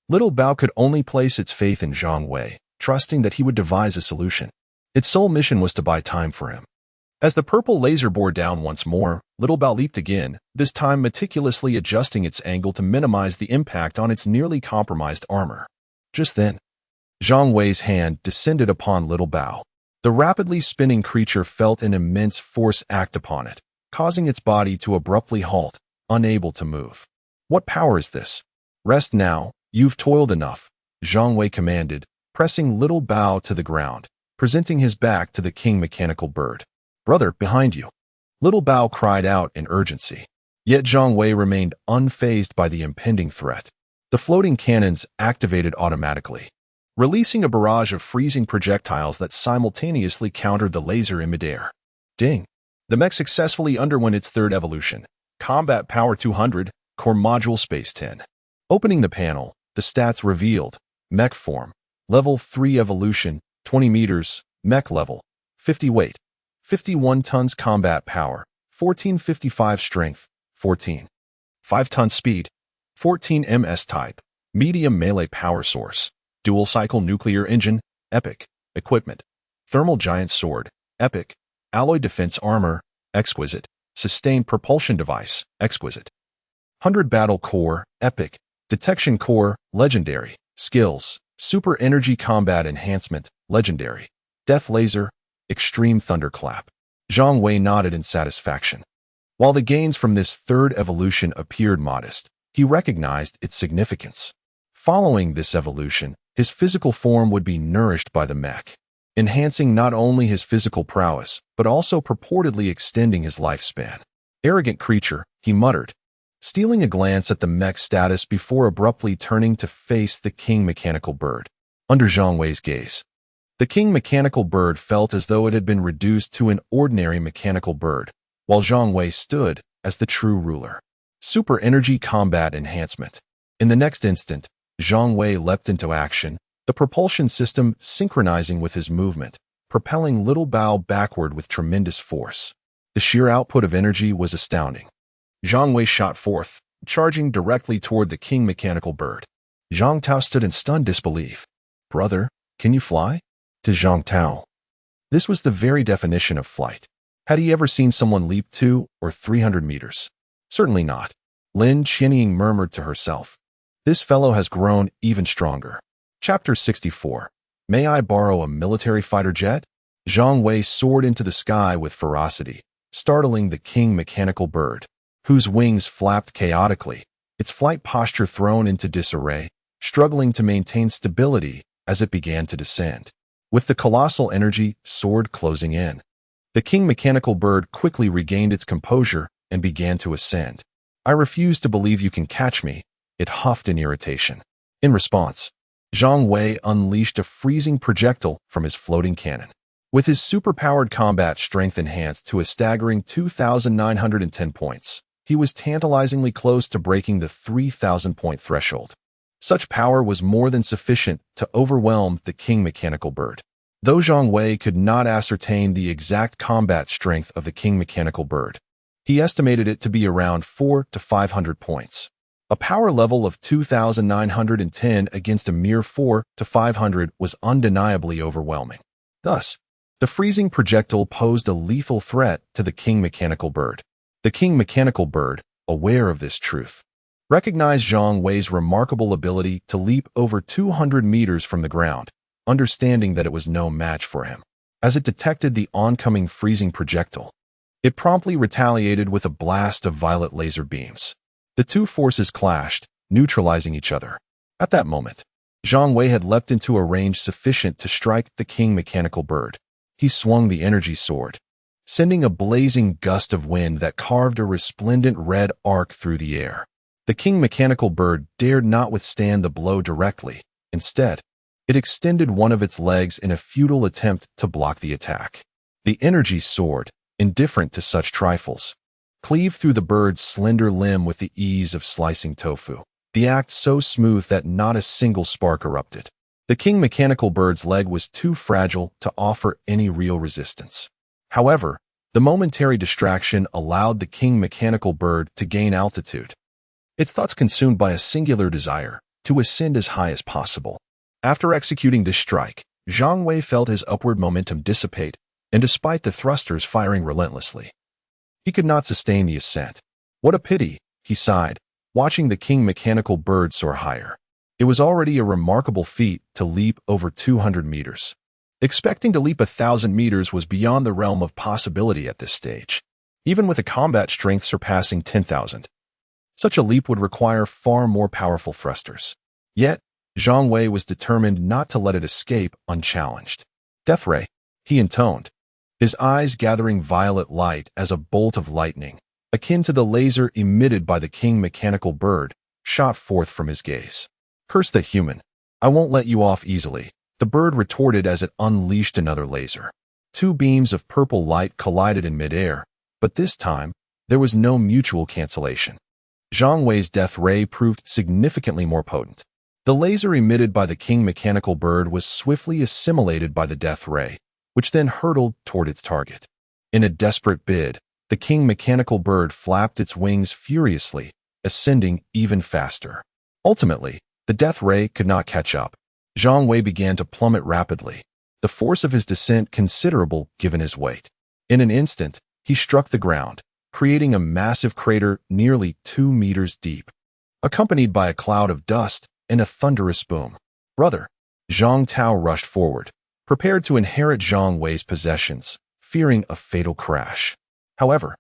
Little Bao could only place its faith in Zhang Wei, trusting that he would devise a solution. Its sole mission was to buy time for him. As the purple laser bore down once more, Little Bao leaped again, this time meticulously adjusting its angle to minimize the impact on its nearly compromised armor. Just then, Zhang Wei's hand descended upon Little Bao. The rapidly spinning creature felt an immense force act upon it, causing its body to abruptly halt, unable to move. What power is this? Rest now, you've toiled enough, Zhang Wei commanded, pressing Little Bao to the ground, presenting his back to the king mechanical bird. Brother, behind you. Little Bao cried out in urgency. Yet Zhang Wei remained unfazed by the impending threat. The floating cannons activated automatically, releasing a barrage of freezing projectiles that simultaneously countered the laser in midair. Ding! The mech successfully underwent its 3rd evolution. Combat Power 200, Core Module Space 10. Opening the panel, the stats revealed. Mech form. Level 3 evolution, 20 meters. Mech level. 50 weight. 51 tons combat power. 1455 strength. 14. 5 tons speed. 14 ms type. Medium melee power source. Dual cycle nuclear engine. Epic. Equipment. Thermal giant sword. Epic. Alloy defense armor. Exquisite. Sustained propulsion device. Exquisite. 100 battle core. Epic. Detection core. Legendary. Skills. Super energy combat enhancement. Legendary. Death laser. Extreme thunderclap. Zhang Wei nodded in satisfaction. While the gains from this 3rd evolution appeared modest, he recognized its significance. Following this evolution, his physical form would be nourished by the mech, enhancing not only his physical prowess, but also purportedly extending his lifespan. Arrogant creature, he muttered, stealing a glance at the mech status before abruptly turning to face the king mechanical bird. Under Zhang Wei's gaze, the king mechanical bird felt as though it had been reduced to an ordinary mechanical bird, while Zhang Wei stood as the true ruler. Super energy combat enhancement. In the next instant, Zhang Wei leapt into action, the propulsion system synchronizing with his movement, propelling Little Bao backward with tremendous force. The sheer output of energy was astounding. Zhang Wei shot forth, charging directly toward the king mechanical bird. Zhang Tao stood in stunned disbelief. Brother, can you fly? To Zhang Tao, this was the very definition of flight. Had he ever seen someone leap 200 or 300 meters? Certainly not. Lin Xinying murmured to herself. This fellow has grown even stronger. Chapter 64. May I borrow a military fighter jet? Zhang Wei soared into the sky with ferocity, startling the king mechanical bird, whose wings flapped chaotically, its flight posture thrown into disarray, struggling to maintain stability as it began to descend. With the colossal energy sword closing in, the king mechanical bird quickly regained its composure and began to ascend. I refuse to believe you can catch me, it huffed in irritation. In response, Zhang Wei unleashed a freezing projectile from his floating cannon. With his superpowered combat strength enhanced to a staggering 2,910 points, he was tantalizingly close to breaking the 3,000-point threshold. Such power was more than sufficient to overwhelm the King Mechanical Bird. Though Zhang Wei could not ascertain the exact combat strength of the King Mechanical Bird, he estimated it to be around 400 to 500 points. A power level of 2,910 against a mere 400 to 500 was undeniably overwhelming. Thus, the freezing projectile posed a lethal threat to the King Mechanical Bird. The King Mechanical Bird, aware of this truth, recognized Zhang Wei's remarkable ability to leap over 200 meters from the ground, understanding that it was no match for him. As it detected the oncoming freezing projectile, it promptly retaliated with a blast of violet laser beams. The two forces clashed, neutralizing each other. At that moment, Zhang Wei had leapt into a range sufficient to strike the King Mechanical Bird. He swung the energy sword, sending a blazing gust of wind that carved a resplendent red arc through the air. The King Mechanical Bird dared not withstand the blow directly. Instead, it extended one of its legs in a futile attempt to block the attack. The energy sword, indifferent to such trifles, cleaved through the bird's slender limb with the ease of slicing tofu, the act so smooth that not a single spark erupted. The King Mechanical Bird's leg was too fragile to offer any real resistance. However, the momentary distraction allowed the King Mechanical Bird to gain altitude, its thoughts consumed by a singular desire to ascend as high as possible. After executing this strike, Zhang Wei felt his upward momentum dissipate, and despite the thrusters firing relentlessly, he could not sustain the ascent. What a pity, he sighed, watching the King Mechanical Bird soar higher. It was already a remarkable feat to leap over 200 meters. Expecting to leap 1,000 meters was beyond the realm of possibility at this stage, even with a combat strength surpassing 10,000. Such a leap would require far more powerful thrusters. Yet, Zhang Wei was determined not to let it escape unchallenged. Death Ray, he intoned, his eyes gathering violet light as a bolt of lightning, akin to the laser emitted by the King Mechanical Bird, shot forth from his gaze. Curse the human. I won't let you off easily, the bird retorted as it unleashed another laser. Two beams of purple light collided in midair, but this time, there was no mutual cancellation. Zhang Wei's death ray proved significantly more potent. The laser emitted by the King Mechanical Bird was swiftly assimilated by the death ray, which then hurtled toward its target. In a desperate bid, the King Mechanical Bird flapped its wings furiously, ascending even faster. Ultimately, the death ray could not catch up. Zhang Wei began to plummet rapidly, the force of his descent considerable given his weight. In an instant, he struck the ground, creating a massive crater nearly 2 meters deep, accompanied by a cloud of dust and a thunderous boom. Brother, Zhang Tao rushed forward, prepared to inherit Zhang Wei's possessions, fearing a fatal crash. However,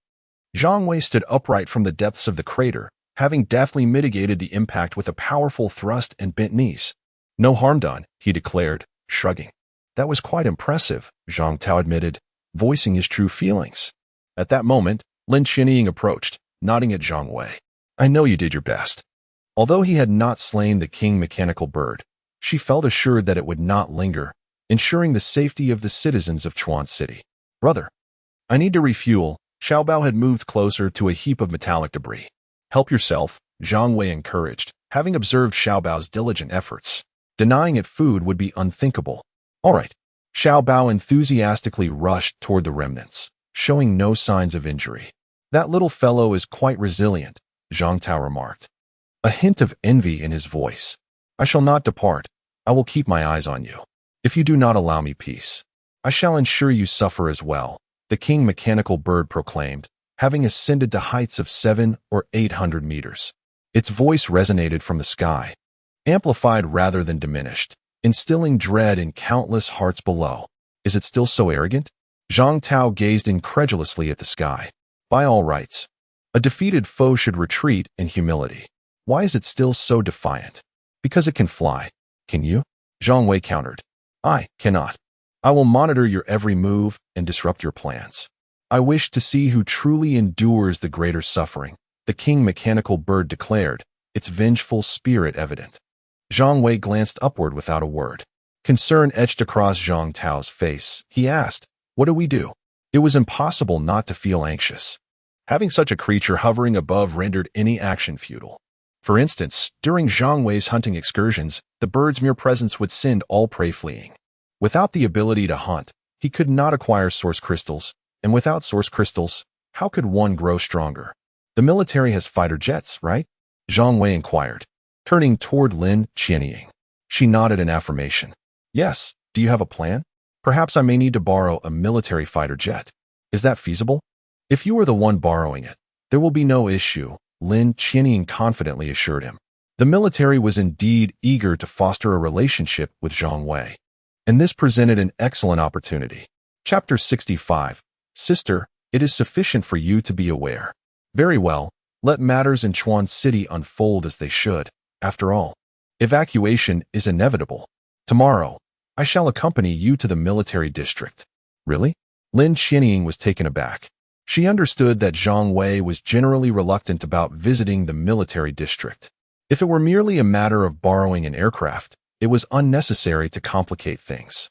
Zhang Wei stood upright from the depths of the crater, having deftly mitigated the impact with a powerful thrust and bent knees. No harm done, he declared, shrugging. That was quite impressive, Zhang Tao admitted, voicing his true feelings. At that moment, Lin Qinying approached, nodding at Zhang Wei. I know you did your best. Although he had not slain the King Mechanical Bird, she felt assured that it would not linger, ensuring the safety of the citizens of Chuan City. Brother, I need to refuel. Xiaobao had moved closer to a heap of metallic debris. Help yourself, Zhang Wei encouraged, having observed Xiaobao's diligent efforts. Denying it food would be unthinkable. All right. Xiaobao enthusiastically rushed toward the remnants, showing no signs of injury. That little fellow is quite resilient, Zhang Tao remarked, a hint of envy in his voice. I shall not depart. I will keep my eyes on you. If you do not allow me peace, I shall ensure you suffer as well, the King Mechanical Bird proclaimed, having ascended to heights of 700 or 800 meters. Its voice resonated from the sky, amplified rather than diminished, instilling dread in countless hearts below. Is it still so arrogant? Zhang Tao gazed incredulously at the sky. By all rights, a defeated foe should retreat in humility. Why is it still so defiant? Because it can fly. Can you? Zhang Wei countered. I cannot. I will monitor your every move and disrupt your plans. I wish to see who truly endures the greater suffering, the King Mechanical Bird declared, its vengeful spirit evident. Zhang Wei glanced upward without a word. Concern etched across Zhang Tao's face. He asked, "What do we do?" It was impossible not to feel anxious. Having such a creature hovering above rendered any action futile. For instance, during Zhang Wei's hunting excursions, the bird's mere presence would send all prey fleeing. Without the ability to hunt, he could not acquire source crystals, and without source crystals, how could one grow stronger? The military has fighter jets, right? Zhang Wei inquired, turning toward Lin Qianying. She nodded in affirmation. Yes, do you have a plan? Perhaps I may need to borrow a military fighter jet. Is that feasible? If you are the one borrowing it, there will be no issue, Lin Qianying confidently assured him. The military was indeed eager to foster a relationship with Zhang Wei, and this presented an excellent opportunity. Chapter 65. Sister, it is sufficient for you to be aware. Very well, let matters in Chuan City unfold as they should. After all, evacuation is inevitable. Tomorrow, I shall accompany you to the military district. Really? Lin Qianying was taken aback. She understood that Zhang Wei was generally reluctant about visiting the military district. If it were merely a matter of borrowing an aircraft, it was unnecessary to complicate things.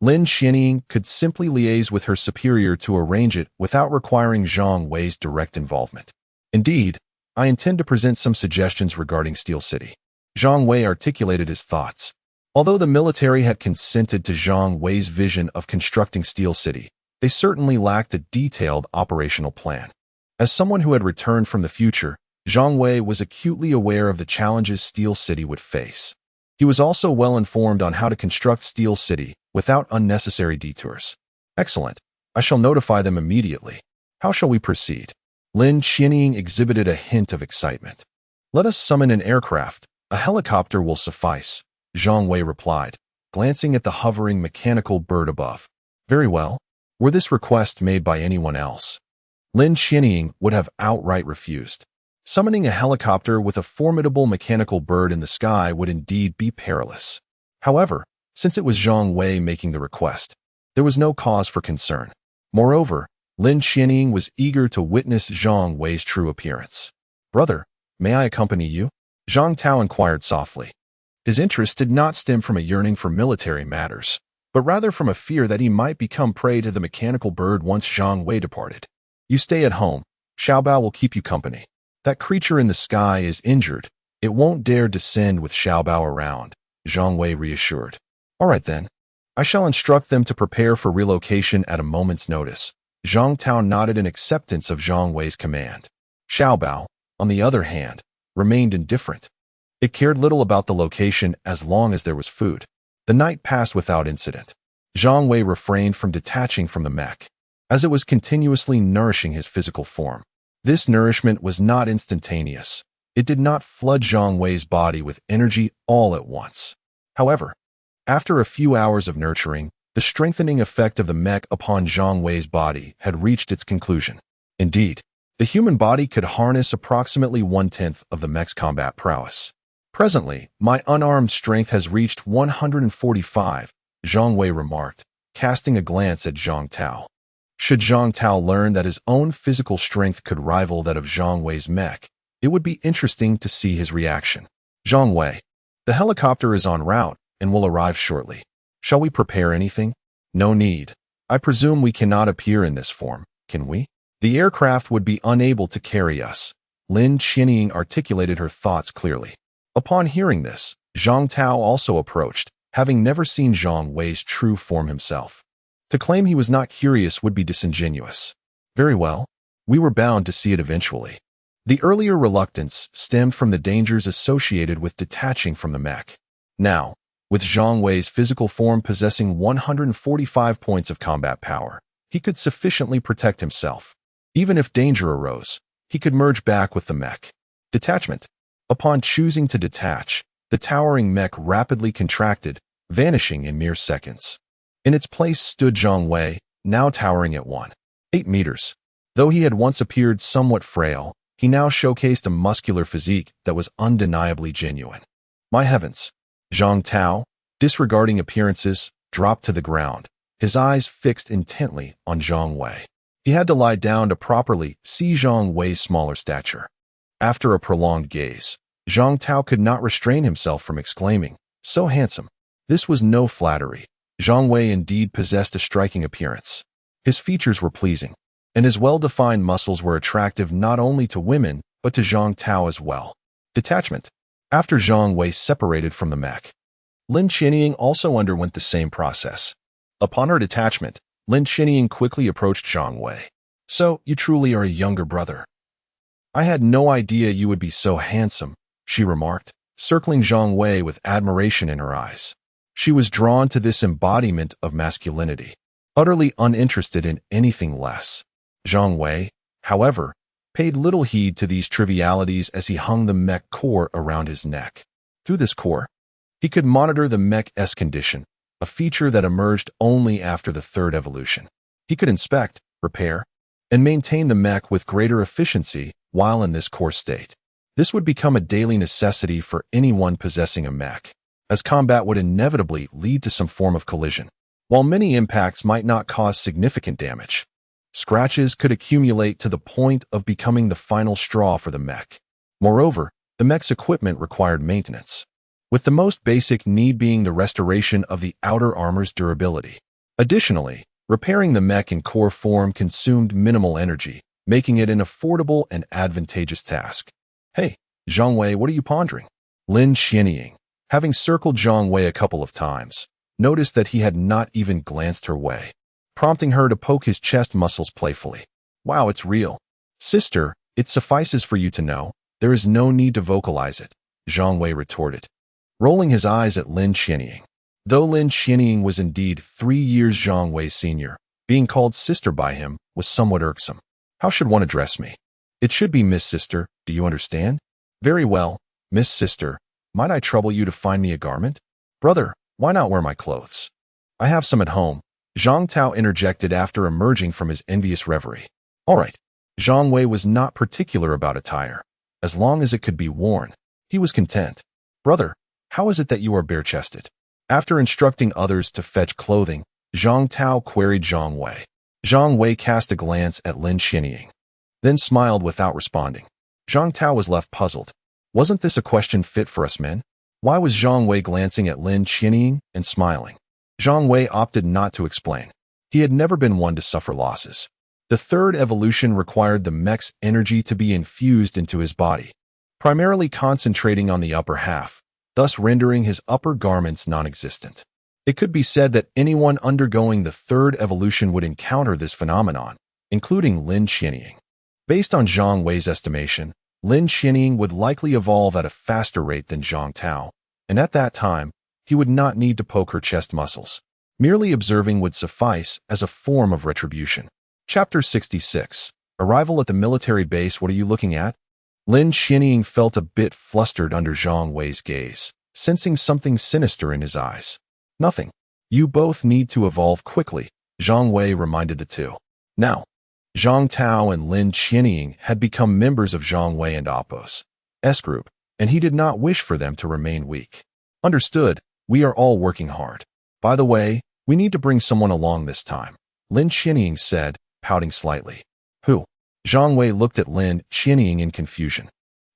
Lin Qianying could simply liaise with her superior to arrange it without requiring Zhang Wei's direct involvement. Indeed, I intend to present some suggestions regarding Steel City. Zhang Wei articulated his thoughts. Although the military had consented to Zhang Wei's vision of constructing Steel City, they certainly lacked a detailed operational plan. As someone who had returned from the future, Zhang Wei was acutely aware of the challenges Steel City would face. He was also well informed on how to construct Steel City without unnecessary detours. Excellent. I shall notify them immediately. How shall we proceed? Lin Qianying exhibited a hint of excitement. Let us summon an aircraft. A helicopter will suffice, Zhang Wei replied, glancing at the hovering mechanical bird above. Very well. Were this request made by anyone else, Lin Qianying would have outright refused. Summoning a helicopter with a formidable mechanical bird in the sky would indeed be perilous. However, since it was Zhang Wei making the request, there was no cause for concern. Moreover, Lin Qianying was eager to witness Zhang Wei's true appearance. Brother, may I accompany you? Zhang Tao inquired softly. His interest did not stem from a yearning for military matters, but rather from a fear that he might become prey to the mechanical bird once Zhang Wei departed. You stay at home. Xiaobao will keep you company. That creature in the sky is injured. It won't dare descend with Xiaobao around, Zhang Wei reassured. All right then. I shall instruct them to prepare for relocation at a moment's notice. Zhang Tao nodded in acceptance of Zhang Wei's command. Xiaobao, on the other hand, remained indifferent. It cared little about the location as long as there was food. The night passed without incident. Zhang Wei refrained from detaching from the mech, as it was continuously nourishing his physical form. This nourishment was not instantaneous. It did not flood Zhang Wei's body with energy all at once. However, after a few hours of nurturing, the strengthening effect of the mech upon Zhang Wei's body had reached its conclusion. Indeed, the human body could harness approximately 1/10 of the mech's combat prowess. Presently, my unarmed strength has reached 145, Zhang Wei remarked, casting a glance at Zhang Tao. Should Zhang Tao learn that his own physical strength could rival that of Zhang Wei's mech, it would be interesting to see his reaction. Zhang Wei, the helicopter is en route and will arrive shortly. Shall we prepare anything? No need. I presume we cannot appear in this form, can we? The aircraft would be unable to carry us. Lin Qianying articulated her thoughts clearly. Upon hearing this, Zhang Tao also approached, having never seen Zhang Wei's true form himself. To claim he was not curious would be disingenuous. Very well. We were bound to see it eventually. The earlier reluctance stemmed from the dangers associated with detaching from the mech. Now, with Zhang Wei's physical form possessing 145 points of combat power, he could sufficiently protect himself. Even if danger arose, he could merge back with the mech. Detachment. Upon choosing to detach, the towering mech rapidly contracted, vanishing in mere seconds. In its place stood Zhang Wei, now towering at 1.8 meters. Though he had once appeared somewhat frail, he now showcased a muscular physique that was undeniably genuine. My heavens! Zhang Tao, disregarding appearances, dropped to the ground, his eyes fixed intently on Zhang Wei. He had to lie down to properly see Zhang Wei's smaller stature. After a prolonged gaze, Zhang Tao could not restrain himself from exclaiming, "So handsome!" This was no flattery. Zhang Wei indeed possessed a striking appearance. His features were pleasing, and his well-defined muscles were attractive not only to women, but to Zhang Tao as well. Detachment. After Zhang Wei separated from the mech, Lin Qinying also underwent the same process. Upon her detachment, Lin Qinying quickly approached Zhang Wei. "So, you truly are a younger brother. I had no idea you would be so handsome," she remarked, circling Zhang Wei with admiration in her eyes. She was drawn to this embodiment of masculinity, utterly uninterested in anything less. Zhang Wei, however, paid little heed to these trivialities as he hung the mech core around his neck. Through this core, he could monitor the mech's condition, a feature that emerged only after the third evolution. He could inspect, repair, and maintain the mech with greater efficiency while in this core state. This would become a daily necessity for anyone possessing a mech, as combat would inevitably lead to some form of collision. While many impacts might not cause significant damage, scratches could accumulate to the point of becoming the final straw for the mech. Moreover, the mech's equipment required maintenance, with the most basic need being the restoration of the outer armor's durability. Additionally, repairing the mech in core form consumed minimal energy, making it an affordable and advantageous task. "Hey, Zhang Wei, what are you pondering?" Lin Qinying, having circled Zhang Wei a couple of times, noticed that he had not even glanced her way, prompting her to poke his chest muscles playfully. "Wow, it's real. Sister, it suffices for you to know. There is no need to vocalize it," Zhang Wei retorted, rolling his eyes at Lin Qinying. Though Lin Qinying was indeed 3 years Zhang Wei's senior, being called sister by him was somewhat irksome. "How should one address me?" "It should be Miss Sister, do you understand?" "Very well, Miss Sister. Might I trouble you to find me a garment?" "Brother, why not wear my clothes? I have some at home," Zhang Tao interjected after emerging from his envious reverie. "All right." Zhang Wei was not particular about attire. As long as it could be worn, he was content. "Brother, how is it that you are bare-chested?" After instructing others to fetch clothing, Zhang Tao queried Zhang Wei. Zhang Wei cast a glance at Lin Qinying, then smiled without responding. Zhang Tao was left puzzled. Wasn't this a question fit for us men? Why was Zhang Wei glancing at Lin Qinying and smiling? Zhang Wei opted not to explain. He had never been one to suffer losses. The third evolution required the mech's energy to be infused into his body, primarily concentrating on the upper half, thus rendering his upper garments non-existent. It could be said that anyone undergoing the third evolution would encounter this phenomenon, including Lin Qinying. Based on Zhang Wei's estimation, Lin Qinying would likely evolve at a faster rate than Zhang Tao, and at that time, he would not need to poke her chest muscles. Merely observing would suffice as a form of retribution. Chapter 66. Arrival at the military base. What are you looking at? Lin Qinying felt a bit flustered under Zhang Wei's gaze, sensing something sinister in his eyes. "Nothing. You both need to evolve quickly," Zhang Wei reminded the two. Now, Zhang Tao and Lin Qinying had become members of Zhang Wei and Appo's group, and he did not wish for them to remain weak. "Understood. We are all working hard. By the way, we need to bring someone along this time," Lin Qinying said, pouting slightly. "Who?" Zhang Wei looked at Lin Qinying in confusion.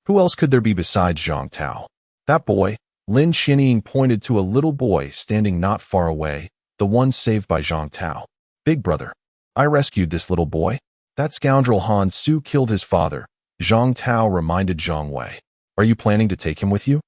Who else could there be besides Zhang Tao? "That boy." Lin Qinying pointed to a little boy standing not far away, the one saved by Zhang Tao. "Big brother. I rescued this little boy. That scoundrel Han Su killed his father," Zhang Tao reminded Zhang Wei. "Are you planning to take him with you?"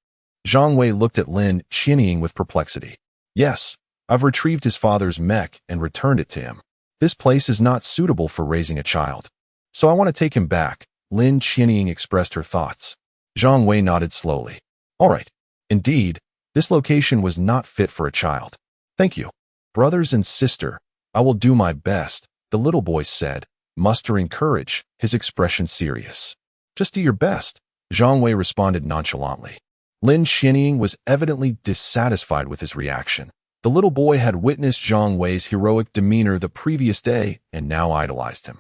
Zhang Wei looked at Lin Qinying with perplexity. "Yes, I've retrieved his father's mech and returned it to him. This place is not suitable for raising a child, so I want to take him back," Lin Qinying expressed her thoughts. Zhang Wei nodded slowly. "All right. Indeed, this location was not fit for a child. Thank you. Brothers and sister, I will do my best," the little boy said, mustering courage, his expression serious. "Just do your best," Zhang Wei responded nonchalantly. Lin Qinying was evidently dissatisfied with his reaction. The little boy had witnessed Zhang Wei's heroic demeanor the previous day and now idolized him.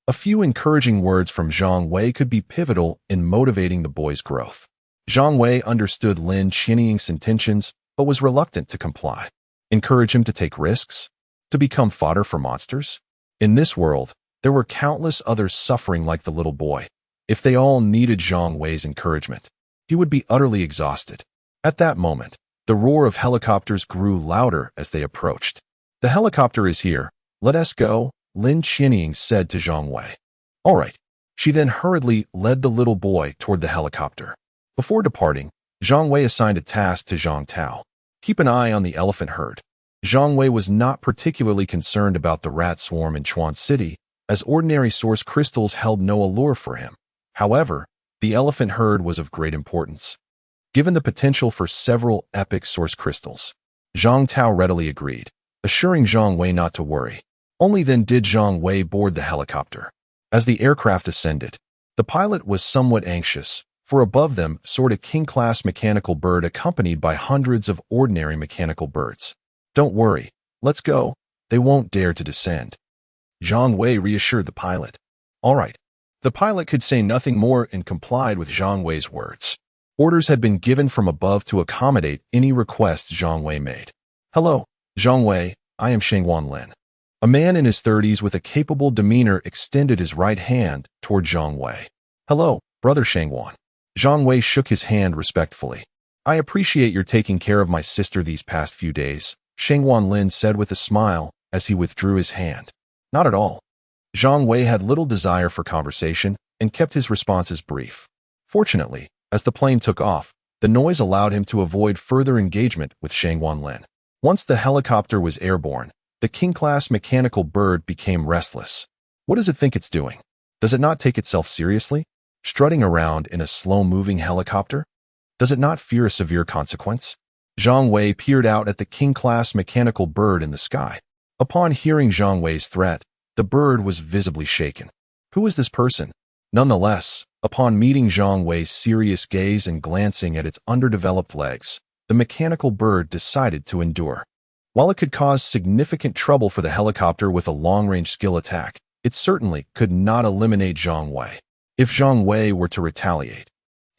A few encouraging words from Zhang Wei could be pivotal in motivating the boy's growth. Zhang Wei understood Lin Qinying's intentions, but was reluctant to comply. Encourage him to take risks? To become fodder for monsters? In this world, there were countless others suffering like the little boy. If they all needed Zhang Wei's encouragement, he would be utterly exhausted. At that moment, The roar of helicopters grew louder as they approached. "The helicopter is here. Let us go," Lin Qianying said to Zhang Wei. "All right." She then hurriedly led the little boy toward the helicopter. Before departing, Zhang Wei assigned a task to Zhang Tao. Keep an eye on the elephant herd. Zhang Wei was not particularly concerned about the rat swarm in Chuan City, as ordinary source crystals held no allure for him. However, the elephant herd was of great importance. Given the potential for several epic source crystals, Zhang Tao readily agreed, assuring Zhang Wei not to worry. Only then did Zhang Wei board the helicopter. As the aircraft ascended, the pilot was somewhat anxious, for above them soared a king-class mechanical bird accompanied by hundreds of ordinary mechanical birds. "Don't worry, let's go. They won't dare to descend," Zhang Wei reassured the pilot. "All right." The pilot could say nothing more and complied with Zhang Wei's words. Orders had been given from above to accommodate any request Zhang Wei made. "Hello, Zhang Wei, I am Shangwan Lin." A man in his 30s with a capable demeanor extended his right hand toward Zhang Wei. "Hello, brother Shangwan." Zhang Wei shook his hand respectfully. "I appreciate your taking care of my sister these past few days," Shangwan Lin said with a smile as he withdrew his hand. "Not at all." Zhang Wei had little desire for conversation and kept his responses brief. Fortunately, as the plane took off, the noise allowed him to avoid further engagement with Shangwan Lin. Once the helicopter was airborne, the king-class mechanical bird became restless. What does it think it's doing? Does it not take itself seriously? Strutting around in a slow-moving helicopter? Does it not fear a severe consequence? Zhang Wei peered out at the king-class mechanical bird in the sky. Upon hearing Zhang Wei's threat, the bird was visibly shaken. Who is this person? Nonetheless, upon meeting Zhang Wei's serious gaze and glancing at its underdeveloped legs, the mechanical bird decided to endure. While it could cause significant trouble for the helicopter with a long-range skill attack, it certainly could not eliminate Zhang Wei. If Zhang Wei were to retaliate,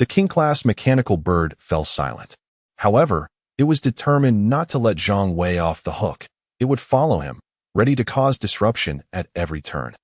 the king-class mechanical bird fell silent. However, it was determined not to let Zhang Wei off the hook. It would follow him, ready to cause disruption at every turn.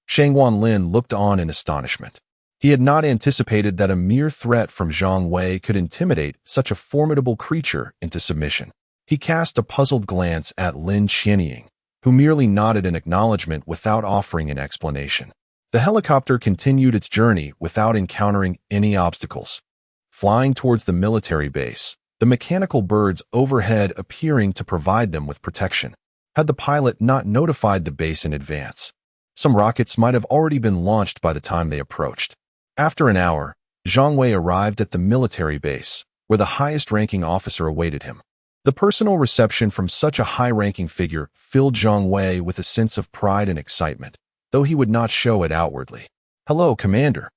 Shangwan Lin looked on in astonishment. He had not anticipated that a mere threat from Zhang Wei could intimidate such a formidable creature into submission. He cast a puzzled glance at Lin Qianying, who merely nodded in acknowledgement without offering an explanation. The helicopter continued its journey without encountering any obstacles. Flying towards the military base, the mechanical birds overhead appearing to provide them with protection. Had the pilot not notified the base in advance, some rockets might have already been launched by the time they approached. After an hour, Zhang Wei arrived at the military base, where the highest-ranking officer awaited him. The personal reception from such a high-ranking figure filled Zhang Wei with a sense of pride and excitement, though he would not show it outwardly. "Hello, Commander.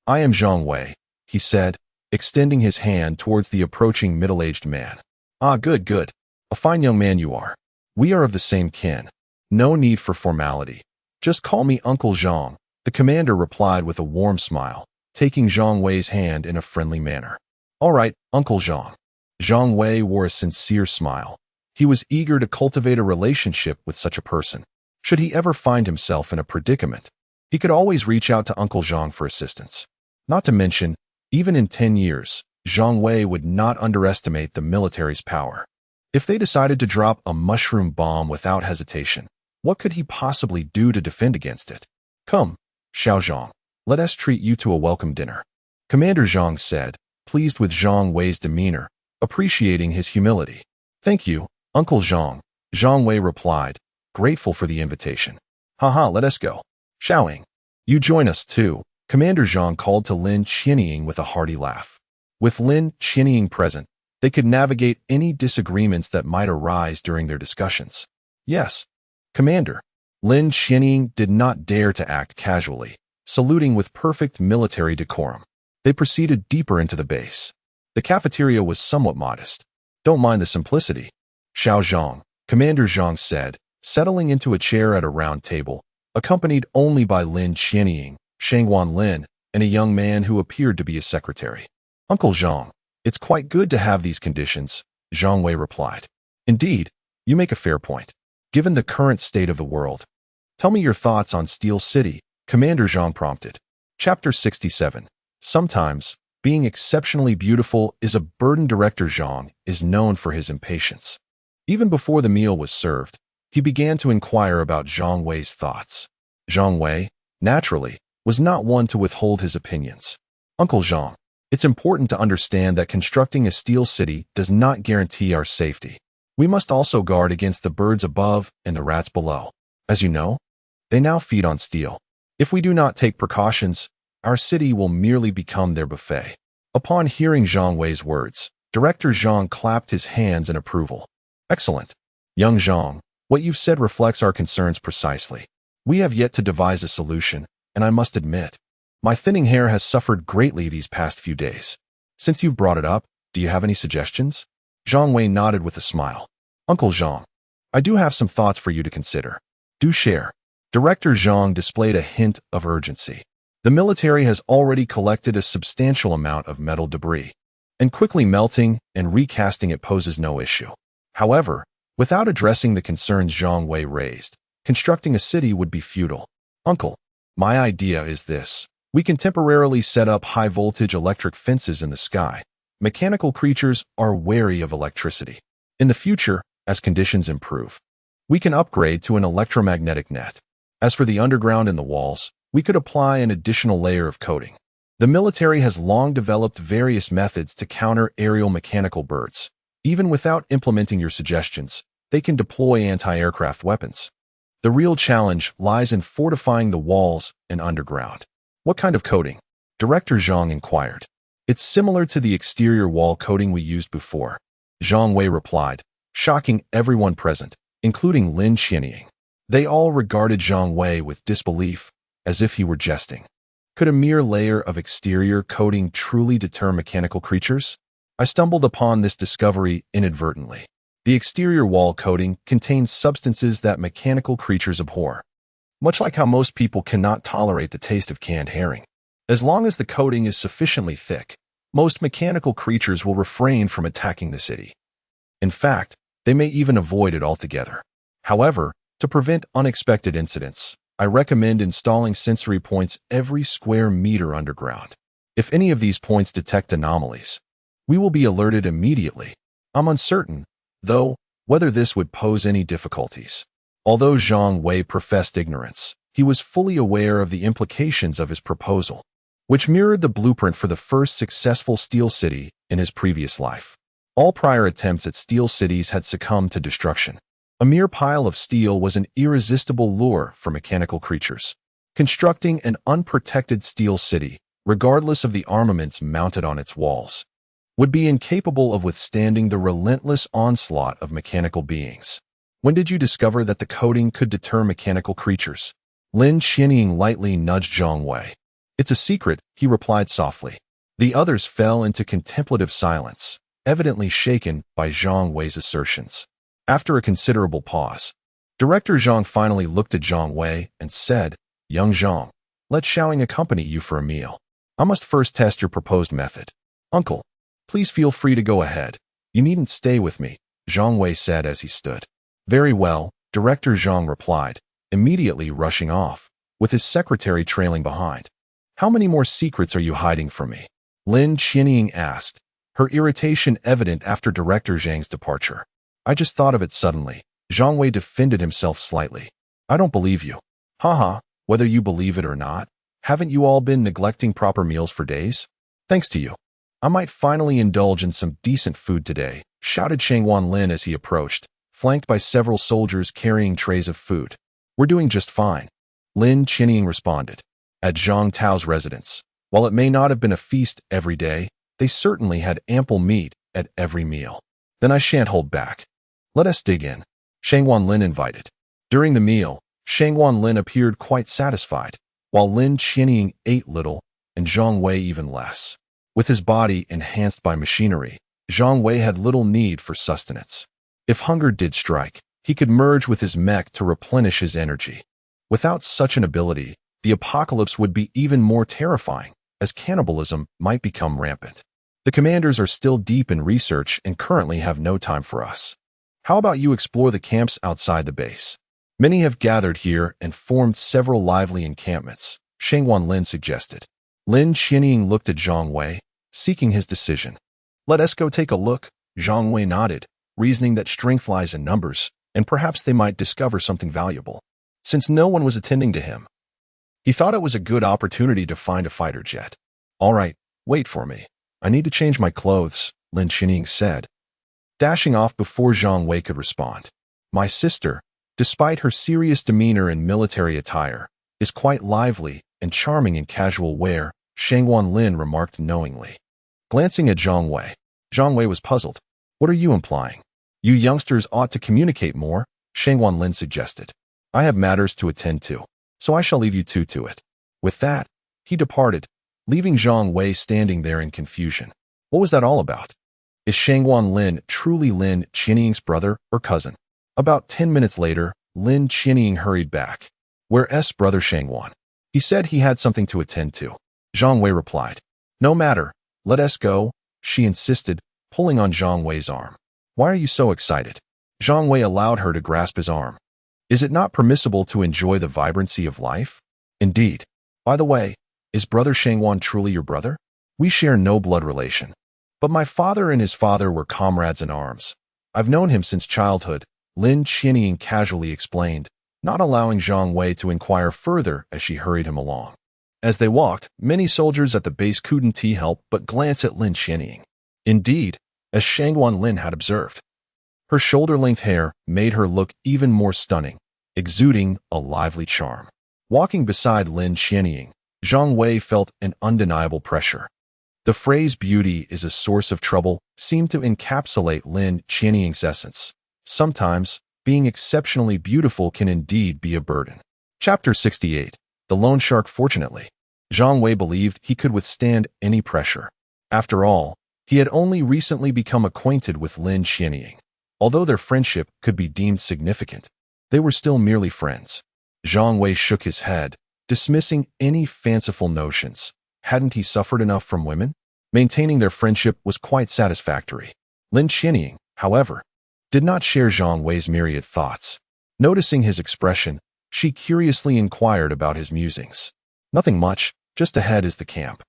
I am Zhang Wei," he said, extending his hand towards the approaching middle-aged man. "Ah, good, good. A fine young man you are. We are of the same kin. No need for formality. Just call me Uncle Zhang," the commander replied with a warm smile, taking Zhang Wei's hand in a friendly manner. "All right, Uncle Zhang." Zhang Wei wore a sincere smile. He was eager to cultivate a relationship with such a person. Should he ever find himself in a predicament, he could always reach out to Uncle Zhang for assistance. Not to mention, even in 10 years, Zhang Wei would not underestimate the military's power. If they decided to drop a mushroom bomb without hesitation, what could he possibly do to defend against it? "Come, Xiao Zhang, let us treat you to a welcome dinner," Commander Zhang said, pleased with Zhang Wei's demeanor, appreciating his humility. "Thank you, Uncle Zhang," Zhang Wei replied, grateful for the invitation. "Haha, let us go. Xiaoing, you join us too," Commander Zhang called to Lin Qianying with a hearty laugh. With Lin Qianying present, they could navigate any disagreements that might arise during their discussions. "Yes, Commander." Lin Qianying did not dare to act casually, saluting with perfect military decorum. They proceeded deeper into the base. The cafeteria was somewhat modest. "Don't mind the simplicity, Xiao Zhang," Commander Zhang said, settling into a chair at a round table, accompanied only by Lin Qianying, Shangwan Lin, and a young man who appeared to be his secretary. "Uncle Zhang, it's quite good to have these conditions," Zhang Wei replied. "Indeed, you make a fair point, given the current state of the world." "Tell me your thoughts on Steel City," Commander Zhang prompted. Chapter 67. Sometimes, Being exceptionally beautiful is a burden. Director Zhang is known for his impatience. Even before the meal was served, he began to inquire about Zhang Wei's thoughts. Zhang Wei, naturally, was not one to withhold his opinions. Uncle Zhang, it's important to understand that constructing a steel city does not guarantee our safety. We must also guard against the birds above and the rats below. As you know, they now feed on steel. If we do not take precautions, our city will merely become their buffet. Upon hearing Zhang Wei's words, Director Zhang clapped his hands in approval. Excellent. Young Zhang, what you've said reflects our concerns precisely. We have yet to devise a solution, and I must admit, my thinning hair has suffered greatly these past few days. Since you've brought it up, do you have any suggestions? Zhang Wei nodded with a smile. Uncle Zhang, I do have some thoughts for you to consider. Do share. Director Zhang displayed a hint of urgency. The military has already collected a substantial amount of metal debris, and quickly melting and recasting it poses no issue. However, without addressing the concerns Zhang Wei raised, constructing a city would be futile. Uncle, my idea is this. We can temporarily set up high-voltage electric fences in the sky. Mechanical creatures are wary of electricity. In the future, as conditions improve, we can upgrade to an electromagnetic net. As for the underground and the walls, we could apply an additional layer of coating. The military has long developed various methods to counter aerial mechanical birds. Even without implementing your suggestions, they can deploy anti-aircraft weapons. The real challenge lies in fortifying the walls and underground. What kind of coating? Director Zhang inquired. It's similar to the exterior wall coating we used before. Zhang Wei replied, shocking everyone present, including Lin Qianying. They all regarded Zhang Wei with disbelief, as if he were jesting. Could a mere layer of exterior coating truly deter mechanical creatures? I stumbled upon this discovery inadvertently. The exterior wall coating contains substances that mechanical creatures abhor. Much like how most people cannot tolerate the taste of canned herring. As long as the coating is sufficiently thick, most mechanical creatures will refrain from attacking the city. In fact, they may even avoid it altogether. However, to prevent unexpected incidents, I recommend installing sensory points every square meter underground. If any of these points detect anomalies, we will be alerted immediately. I'm uncertain, though, whether this would pose any difficulties. Although Zhang Wei professed ignorance, he was fully aware of the implications of his proposal, which mirrored the blueprint for the first successful steel city in his previous life. All prior attempts at steel cities had succumbed to destruction. A mere pile of steel was an irresistible lure for mechanical creatures. Constructing an unprotected steel city, regardless of the armaments mounted on its walls, would be incapable of withstanding the relentless onslaught of mechanical beings. When did you discover that the coating could deter mechanical creatures? Lin Qianying lightly nudged Zhang Wei. It's a secret, he replied softly. The others fell into contemplative silence, evidently shaken by Zhang Wei's assertions. After a considerable pause, Director Zhang finally looked at Zhang Wei and said, Young Zhang, let Xiaoying accompany you for a meal. I must first test your proposed method. Uncle, please feel free to go ahead. You needn't stay with me, Zhang Wei said as he stood. Very well, Director Zhang replied, immediately rushing off, with his secretary trailing behind. How many more secrets are you hiding from me? Lin Qianying asked, her irritation evident after Director Zhang's departure. I just thought of it suddenly. Zhang Wei defended himself slightly. I don't believe you. Haha, whether you believe it or not, haven't you all been neglecting proper meals for days? Thanks to you. I might finally indulge in some decent food today, shouted Shangwan Lin as he approached, flanked by several soldiers carrying trays of food. We're doing just fine. Lin Qianying responded. At Zhang Tao's residence, while it may not have been a feast every day, they certainly had ample meat at every meal. Then I shan't hold back. Let us dig in. Shangwan Lin invited. During the meal, Shangwan Lin appeared quite satisfied, while Lin Qianying ate little and Zhang Wei even less. With his body enhanced by machinery, Zhang Wei had little need for sustenance. If hunger did strike, he could merge with his mech to replenish his energy. Without such an ability, the apocalypse would be even more terrifying, as cannibalism might become rampant. The commanders are still deep in research and currently have no time for us. How about you explore the camps outside the base? Many have gathered here and formed several lively encampments, Shangwan Lin suggested. Lin Qianying looked at Zhang Wei, seeking his decision. Let us go take a look, Zhang Wei nodded, reasoning that strength lies in numbers, and perhaps they might discover something valuable. Since no one was attending to him, he thought it was a good opportunity to find a fighter jet. All right, wait for me. I need to change my clothes, Lin Qinying said, dashing off before Zhang Wei could respond. My sister, despite her serious demeanor and military attire, is quite lively and charming in casual wear, Shangwan Lin remarked knowingly. Glancing at Zhang Wei was puzzled. What are you implying? You youngsters ought to communicate more, Shangwan Lin suggested. I have matters to attend to, so I shall leave you two to it. With that, he departed, leaving Zhang Wei standing there in confusion. What was that all about? Is Shangwan Lin truly Lin Qinying's brother or cousin? About 10 minutes later, Lin Qinying hurried back. Where's brother Shangwan? He said he had something to attend to. Zhang Wei replied. No matter, let us go, she insisted, pulling on Zhang Wei's arm. Why are you so excited? Zhang Wei allowed her to grasp his arm. Is it not permissible to enjoy the vibrancy of life? Indeed. By the way, is brother Shangwan truly your brother? We share no blood relation. But my father and his father were comrades in arms. I've known him since childhood, Lin Qinying casually explained, not allowing Zhang Wei to inquire further as she hurried him along. As they walked, many soldiers at the base couldn't help but glance at Lin Qinying. Indeed, as Shangwan Lin had observed, her shoulder-length hair made her look even more stunning, exuding a lively charm. Walking beside Lin Qinying, Zhang Wei felt an undeniable pressure. The phrase beauty is a source of trouble seemed to encapsulate Lin Qinying's essence. Sometimes, being exceptionally beautiful can indeed be a burden. Chapter 68. The Loan Shark. Fortunately, Zhang Wei believed he could withstand any pressure. After all, he had only recently become acquainted with Lin Qinying. Although their friendship could be deemed significant, they were still merely friends. Zhang Wei shook his head, dismissing any fanciful notions. Hadn't he suffered enough from women? Maintaining their friendship was quite satisfactory. Lin Qinying, however, did not share Zhang Wei's myriad thoughts. Noticing his expression, she curiously inquired about his musings. Nothing much, just ahead is the camp.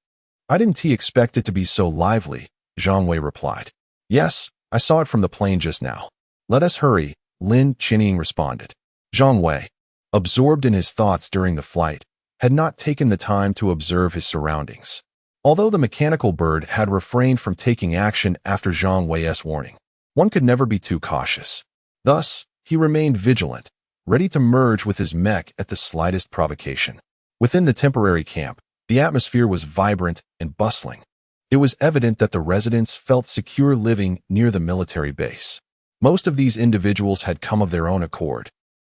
I didn't expect it to be so lively, Zhang Wei replied. Yes, I saw it from the plane just now. Let us hurry, Lin Qinying responded. Zhang Wei, absorbed in his thoughts during the flight, had not taken the time to observe his surroundings. Although the mechanical bird had refrained from taking action after Zhang Wei's warning, one could never be too cautious. Thus, he remained vigilant, ready to merge with his mech at the slightest provocation. Within the temporary camp, the atmosphere was vibrant and bustling. It was evident that the residents felt secure living near the military base. Most of these individuals had come of their own accord.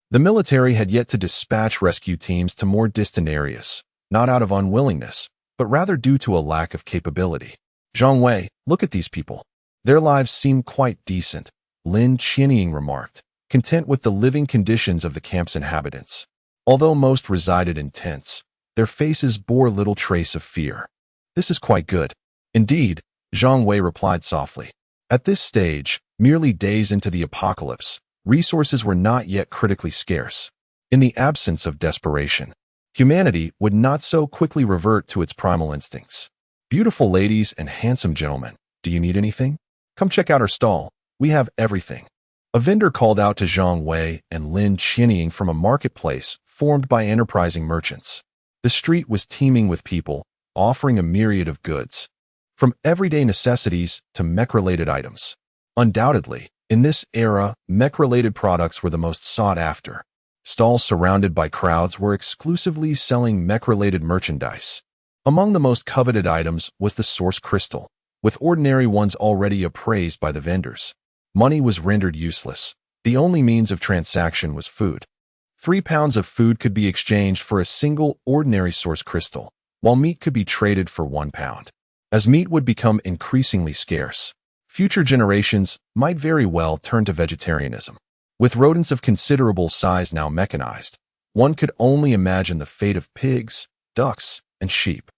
The military had yet to dispatch rescue teams to more distant areas, not out of unwillingness, but rather due to a lack of capability. Zhang Wei, look at these people. Their lives seem quite decent, Lin Qinying remarked, content with the living conditions of the camp's inhabitants. Although most resided in tents, their faces bore little trace of fear. This is quite good. Indeed, Zhang Wei replied softly. At this stage, merely days into the apocalypse, resources were not yet critically scarce. In the absence of desperation, humanity would not so quickly revert to its primal instincts. Beautiful ladies and handsome gentlemen, do you need anything? Come check out our stall. We have everything. A vendor called out to Zhang Wei and Lin Qinying from a marketplace formed by enterprising merchants. The street was teeming with people, offering a myriad of goods, from everyday necessities to mech-related items. Undoubtedly, in this era, mech-related products were the most sought after. Stalls surrounded by crowds were exclusively selling mech-related merchandise. Among the most coveted items was the source crystal, with ordinary ones already appraised by the vendors. Money was rendered useless. The only means of transaction was food. 3 pounds of food could be exchanged for a single ordinary source crystal, while meat could be traded for 1 pound. As meat would become increasingly scarce, future generations might very well turn to vegetarianism. With rodents of considerable size now mechanized, one could only imagine the fate of pigs, ducks, and sheep.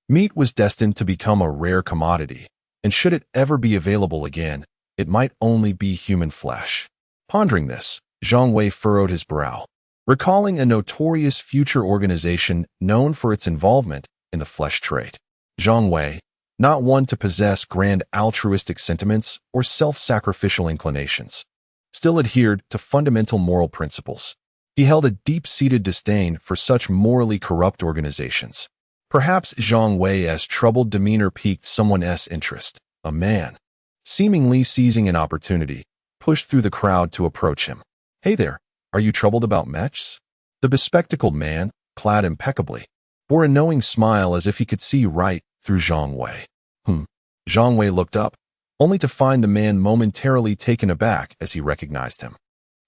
Meat was destined to become a rare commodity, and should it ever be available again, it might only be human flesh. Pondering this, Zhang Wei furrowed his brow, recalling a notorious future organization known for its involvement in the flesh trade. Zhang Wei, not one to possess grand altruistic sentiments or self-sacrificial inclinations. Still adhered to fundamental moral principles. He held a deep-seated disdain for such morally corrupt organizations. Perhaps Zhang Wei's troubled demeanor piqued someone's interest. A man, seemingly seizing an opportunity, pushed through the crowd to approach him. "Hey there, are you troubled about mechs?" The bespectacled man, clad impeccably, bore a knowing smile as if he could see right through Zhang Wei. Zhang Wei looked up, only to find the man momentarily taken aback as he recognized him.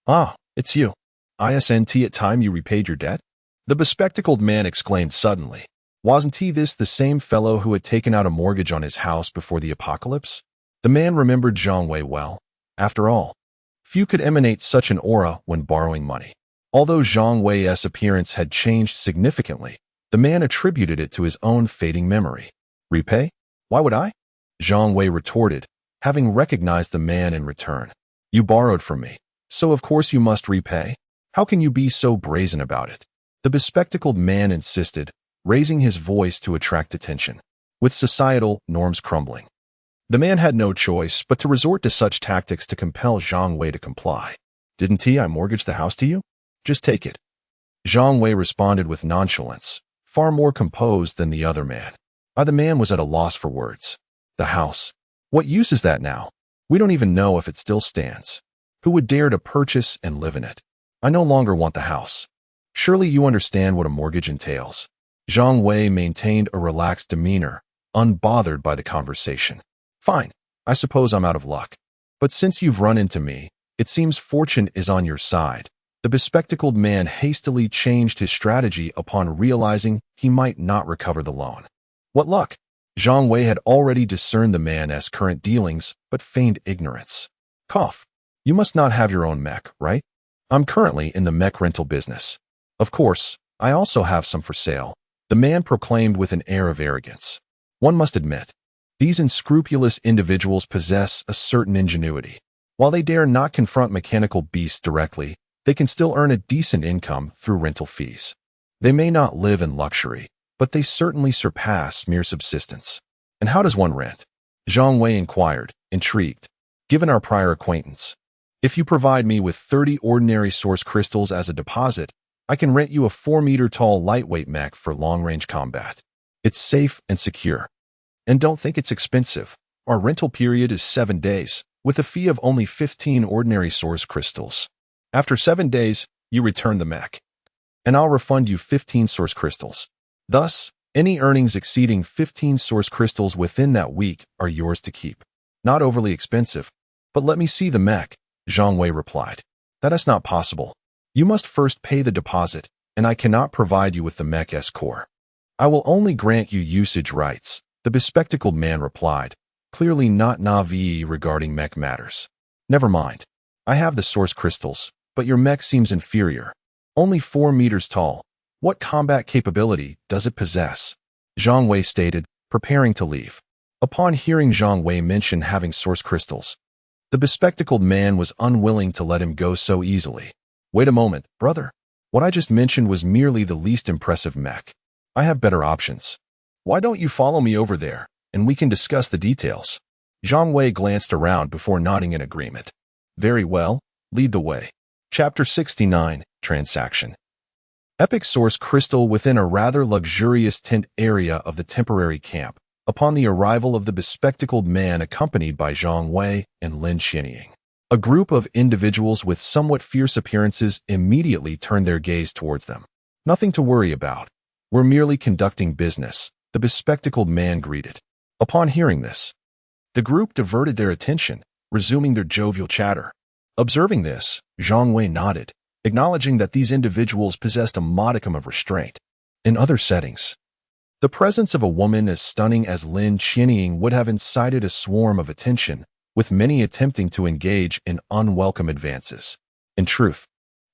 "Ah, it's you. Isn't it time you repaid your debt?" The bespectacled man exclaimed suddenly. Wasn't he this the same fellow who had taken out a mortgage on his house before the apocalypse? The man remembered Zhang Wei well. After all, few could emanate such an aura when borrowing money. Although Zhang Wei's appearance had changed significantly, the man attributed it to his own fading memory. "Repay? Why would I?" Zhang Wei retorted, having recognized the man in return. "You borrowed from me, so of course you must repay. How can you be so brazen about it?" The bespectacled man insisted, raising his voice to attract attention. With societal norms crumbling, the man had no choice but to resort to such tactics to compel Zhang Wei to comply. "Didn't I mortgage the house to you? Just take it." Zhang Wei responded with nonchalance, far more composed than the other man. The man was at a loss for words. "The house? What use is that now? We don't even know if it still stands. Who would dare to purchase and live in it? I no longer want the house. Surely you understand what a mortgage entails." Zhang Wei maintained a relaxed demeanor, unbothered by the conversation. "Fine, I suppose I'm out of luck. But since you've run into me, it seems fortune is on your side." The bespectacled man hastily changed his strategy upon realizing he might not recover the loan. "What luck?" Zhang Wei had already discerned the man's current dealings, but feigned ignorance. "Cough. You must not have your own mech, right? I'm currently in the mech rental business. Of course, I also have some for sale," the man proclaimed with an air of arrogance. One must admit, these unscrupulous individuals possess a certain ingenuity. While they dare not confront mechanical beasts directly, they can still earn a decent income through rental fees. They may not live in luxury, but they certainly surpass mere subsistence. "And how does one rent?" Zhang Wei inquired, intrigued. "Given our prior acquaintance, if you provide me with 30 ordinary source crystals as a deposit, I can rent you a 4-meter-tall lightweight mech for long-range combat. It's safe and secure. And don't think it's expensive. Our rental period is 7 days, with a fee of only 15 ordinary source crystals. After 7 days, you return the mech, and I'll refund you 15 source crystals. Thus, any earnings exceeding 15 source crystals within that week are yours to keep. Not overly expensive, but let me see the mech," Zhang Wei replied. "That is not possible. You must first pay the deposit, and I cannot provide you with the mech's core." "I will only grant you usage rights," the bespectacled man replied, clearly not naive regarding mech matters. "Never mind. I have the source crystals, but your mech seems inferior. Only 4 meters tall. What combat capability does it possess?" Zhang Wei stated, preparing to leave. Upon hearing Zhang Wei mention having source crystals, the bespectacled man was unwilling to let him go so easily. "Wait a moment, brother. What I just mentioned was merely the least impressive mech. I have better options. Why don't you follow me over there, and we can discuss the details?" Zhang Wei glanced around before nodding in agreement. "Very well, lead the way." Chapter 69, Transaction. Epic source crystal within a rather luxurious tent area of the temporary camp, upon the arrival of the bespectacled man accompanied by Zhang Wei and Lin Xianying. A group of individuals with somewhat fierce appearances immediately turned their gaze towards them. "Nothing to worry about. We're merely conducting business," the bespectacled man greeted. Upon hearing this, the group diverted their attention, resuming their jovial chatter. Observing this, Zhang Wei nodded, acknowledging that these individuals possessed a modicum of restraint. In other settings, the presence of a woman as stunning as Lin Xianying would have incited a swarm of attention, with many attempting to engage in unwelcome advances. In truth,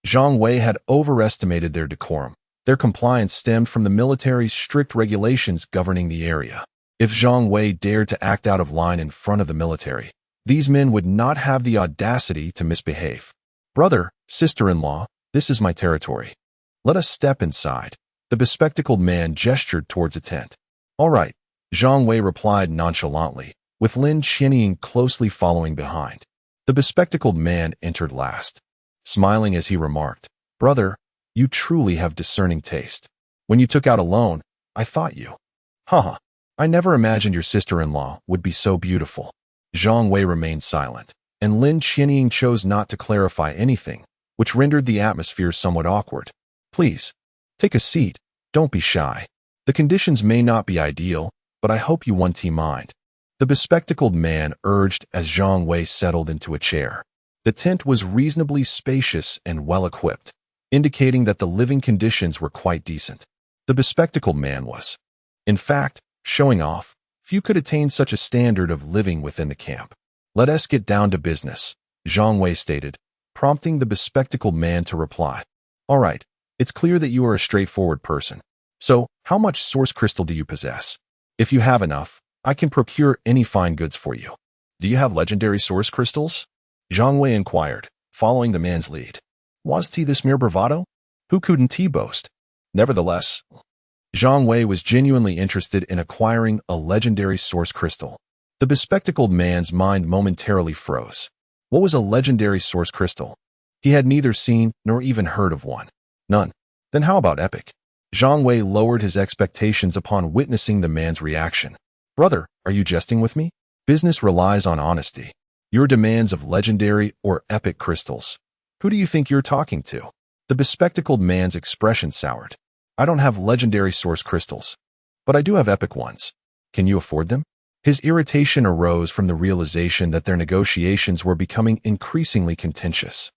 Zhang Wei had overestimated their decorum. Their compliance stemmed from the military's strict regulations governing the area. If Zhang Wei dared to act out of line in front of the military, these men would not have the audacity to misbehave. "Brother, sister-in-law, this is my territory. Let us step inside." The bespectacled man gestured towards a tent. "All right, Zhang Wei replied nonchalantly, with Lin Qianying closely following behind. The bespectacled man entered last, smiling as he remarked, "Brother, you truly have discerning taste. When you took out a loan, I thought you. Haha, I never imagined your sister-in-law would be so beautiful." Zhang Wei remained silent, and Lin Qianying chose not to clarify anything, which rendered the atmosphere somewhat awkward. "Please, take a seat. Don't be shy. The conditions may not be ideal, but I hope you won't mind," the bespectacled man urged as Zhang Wei settled into a chair. The tent was reasonably spacious and well-equipped, indicating that the living conditions were quite decent. The bespectacled man was, in fact, showing off. Few could attain such a standard of living within the camp. "Let us get down to business," Zhang Wei stated, prompting the bespectacled man to reply. "All right, it's clear that you are a straightforward person. So, how much source crystal do you possess? If you have enough, I can procure any fine goods for you." "Do you have legendary source crystals?" Zhang Wei inquired, following the man's lead. Was this mere bravado? Who couldn't he boast? Nevertheless, Zhang Wei was genuinely interested in acquiring a legendary source crystal. The bespectacled man's mind momentarily froze. What was a legendary source crystal? He had neither seen nor even heard of one. None. Then how about epic? Zhang Wei lowered his expectations upon witnessing the man's reaction. "Brother, are you jesting with me? Business relies on honesty. Your demands of legendary or epic crystals. Who do you think you're talking to?" The bespectacled man's expression soured. "I don't have legendary source crystals, but I do have epic ones. Can you afford them?" His irritation arose from the realization that their negotiations were becoming increasingly contentious.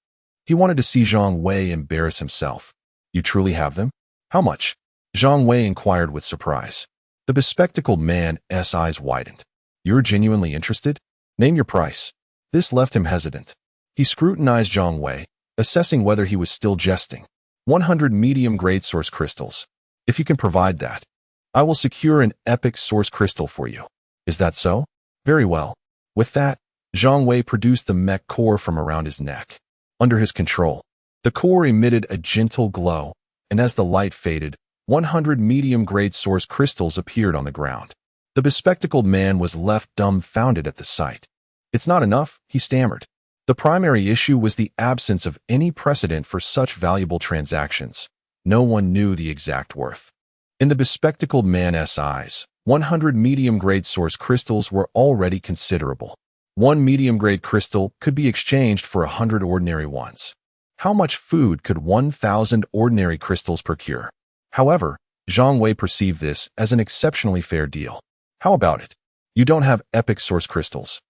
He wanted to see Zhang Wei embarrass himself. "You truly have them? How much?" Zhang Wei inquired with surprise. The bespectacled man's eyes widened. "You're genuinely interested? Name your price." This left him hesitant. He scrutinized Zhang Wei, assessing whether he was still jesting. 100 medium-grade source crystals. If you can provide that, I will secure an epic source crystal for you. Is that so? Very well. With that, Zhang Wei produced the mech core from around his neck. Under his control, the core emitted a gentle glow, and as the light faded, 100 medium-grade source crystals appeared on the ground. The bespectacled man was left dumbfounded at the sight. "It's not enough," he stammered. The primary issue was the absence of any precedent for such valuable transactions. No one knew the exact worth. In the bespectacled man's eyes, 100 medium-grade source crystals were already considerable. One medium-grade crystal could be exchanged for 100 ordinary ones. How much food could 1,000 ordinary crystals procure? However, Zhang Wei perceived this as an exceptionally fair deal. "How about it? You don't have epic source crystals.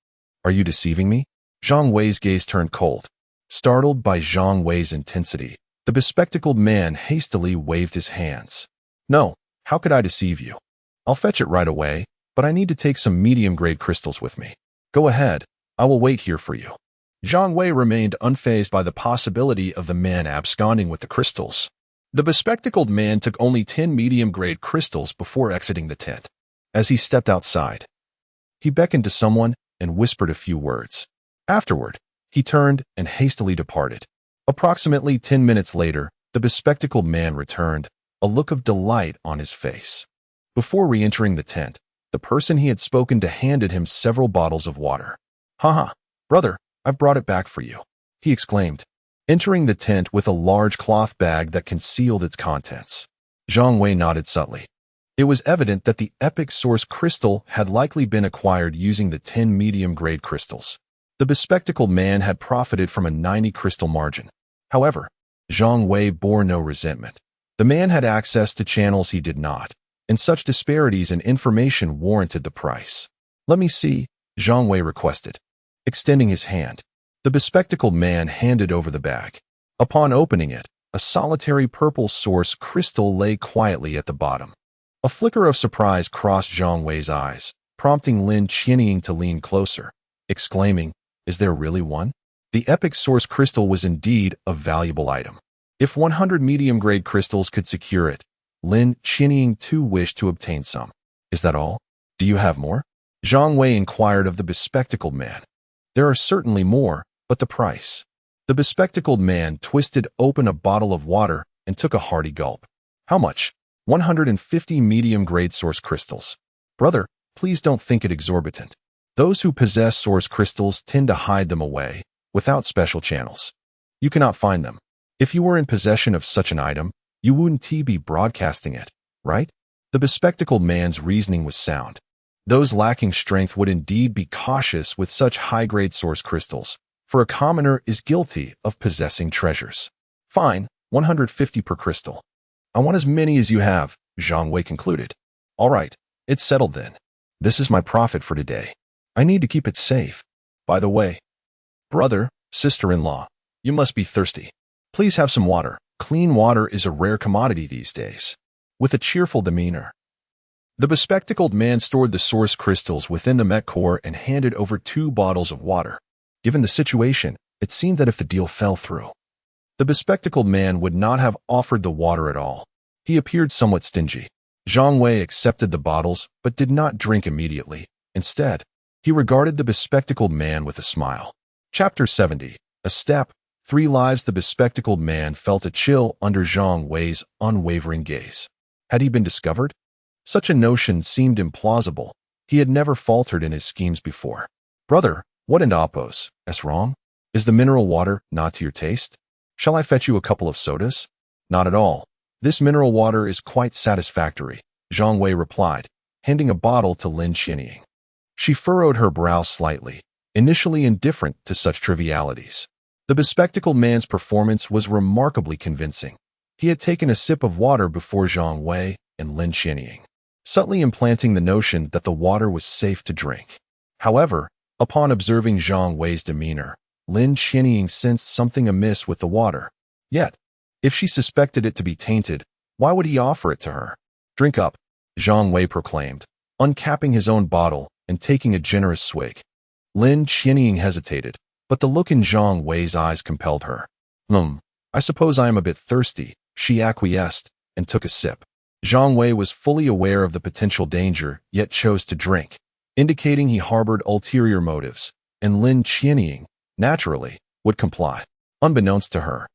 Are you deceiving me?" Zhang Wei's gaze turned cold. Startled by Zhang Wei's intensity, the bespectacled man hastily waved his hands. "No, how could I deceive you? I'll fetch it right away, but I need to take some medium-grade crystals with me. Go ahead, I will wait here for you." Zhang Wei remained unfazed by the possibility of the man absconding with the crystals. The bespectacled man took only 10 medium-grade crystals before exiting the tent. As he stepped outside, he beckoned to someone and whispered a few words. Afterward, he turned and hastily departed. Approximately 10 minutes later, the bespectacled man returned, a look of delight on his face. Before re-entering the tent, the person he had spoken to handed him several bottles of water. "Haha, brother, I've brought it back for you," he exclaimed, entering the tent with a large cloth bag that concealed its contents. Zhang Wei nodded subtly. It was evident that the epic source crystal had likely been acquired using the 10 medium-grade crystals. The bespectacled man had profited from a 90 crystal margin. However, Zhang Wei bore no resentment. The man had access to channels he did not, and such disparities in information warranted the price. "Let me see," Zhang Wei requested, extending his hand. The bespectacled man handed over the bag. Upon opening it, a solitary purple source crystal lay quietly at the bottom. A flicker of surprise crossed Zhang Wei's eyes, prompting Lin Qianying to lean closer, exclaiming, "Is there really one?" The epic source crystal was indeed a valuable item. If 100 medium-grade crystals could secure it, Lin Qianying too wished to obtain some. "Is that all? Do you have more?" Zhang Wei inquired of the bespectacled man. "There are certainly more, but the price." The bespectacled man twisted open a bottle of water and took a hearty gulp. "How much?" 150 medium-grade source crystals. Brother, please don't think it exorbitant. Those who possess source crystals tend to hide them away, without special channels. You cannot find them. If you were in possession of such an item, you wouldn't be broadcasting it, right? The bespectacled man's reasoning was sound. Those lacking strength would indeed be cautious with such high-grade source crystals, for a commoner is guilty of possessing treasures. Fine, 150 per crystal. I want as many as you have, Zhang Wei concluded. All right, it's settled then. This is my profit for today. I need to keep it safe. By the way, brother, sister-in-law, you must be thirsty. Please have some water. Clean water is a rare commodity these days. With a cheerful demeanor, the bespectacled man stored the source crystals within the mech core and handed over 2 bottles of water. Given the situation, it seemed that if the deal fell through, the bespectacled man would not have offered the water at all. He appeared somewhat stingy. Zhang Wei accepted the bottles but did not drink immediately. Instead, he regarded the bespectacled man with a smile. Chapter 70. A Step. 3 lives. The bespectacled man felt a chill under Zhang Wei's unwavering gaze. Had he been discovered? Such a notion seemed implausible. He had never faltered in his schemes before. Brother, what in Oppos is wrong? Is the mineral water not to your taste? Shall I fetch you a couple of sodas? Not at all. This mineral water is quite satisfactory, Zhang Wei replied, handing a bottle to Lin Qianying. She furrowed her brow slightly, initially indifferent to such trivialities. The bespectacled man's performance was remarkably convincing. He had taken a sip of water before Zhang Wei and Lin Qianying, subtly implanting the notion that the water was safe to drink. However, upon observing Zhang Wei's demeanor, Lin Qianying sensed something amiss with the water. Yet, if she suspected it to be tainted, why would he offer it to her? Drink up, Zhang Wei proclaimed, uncapping his own bottle and taking a generous swig. Lin Qianying hesitated, but the look in Zhang Wei's eyes compelled her. I suppose I am a bit thirsty, she acquiesced and took a sip. Zhang Wei was fully aware of the potential danger, yet chose to drink, indicating he harbored ulterior motives, and Lin Qianying, naturally, would comply. Unbeknownst to her,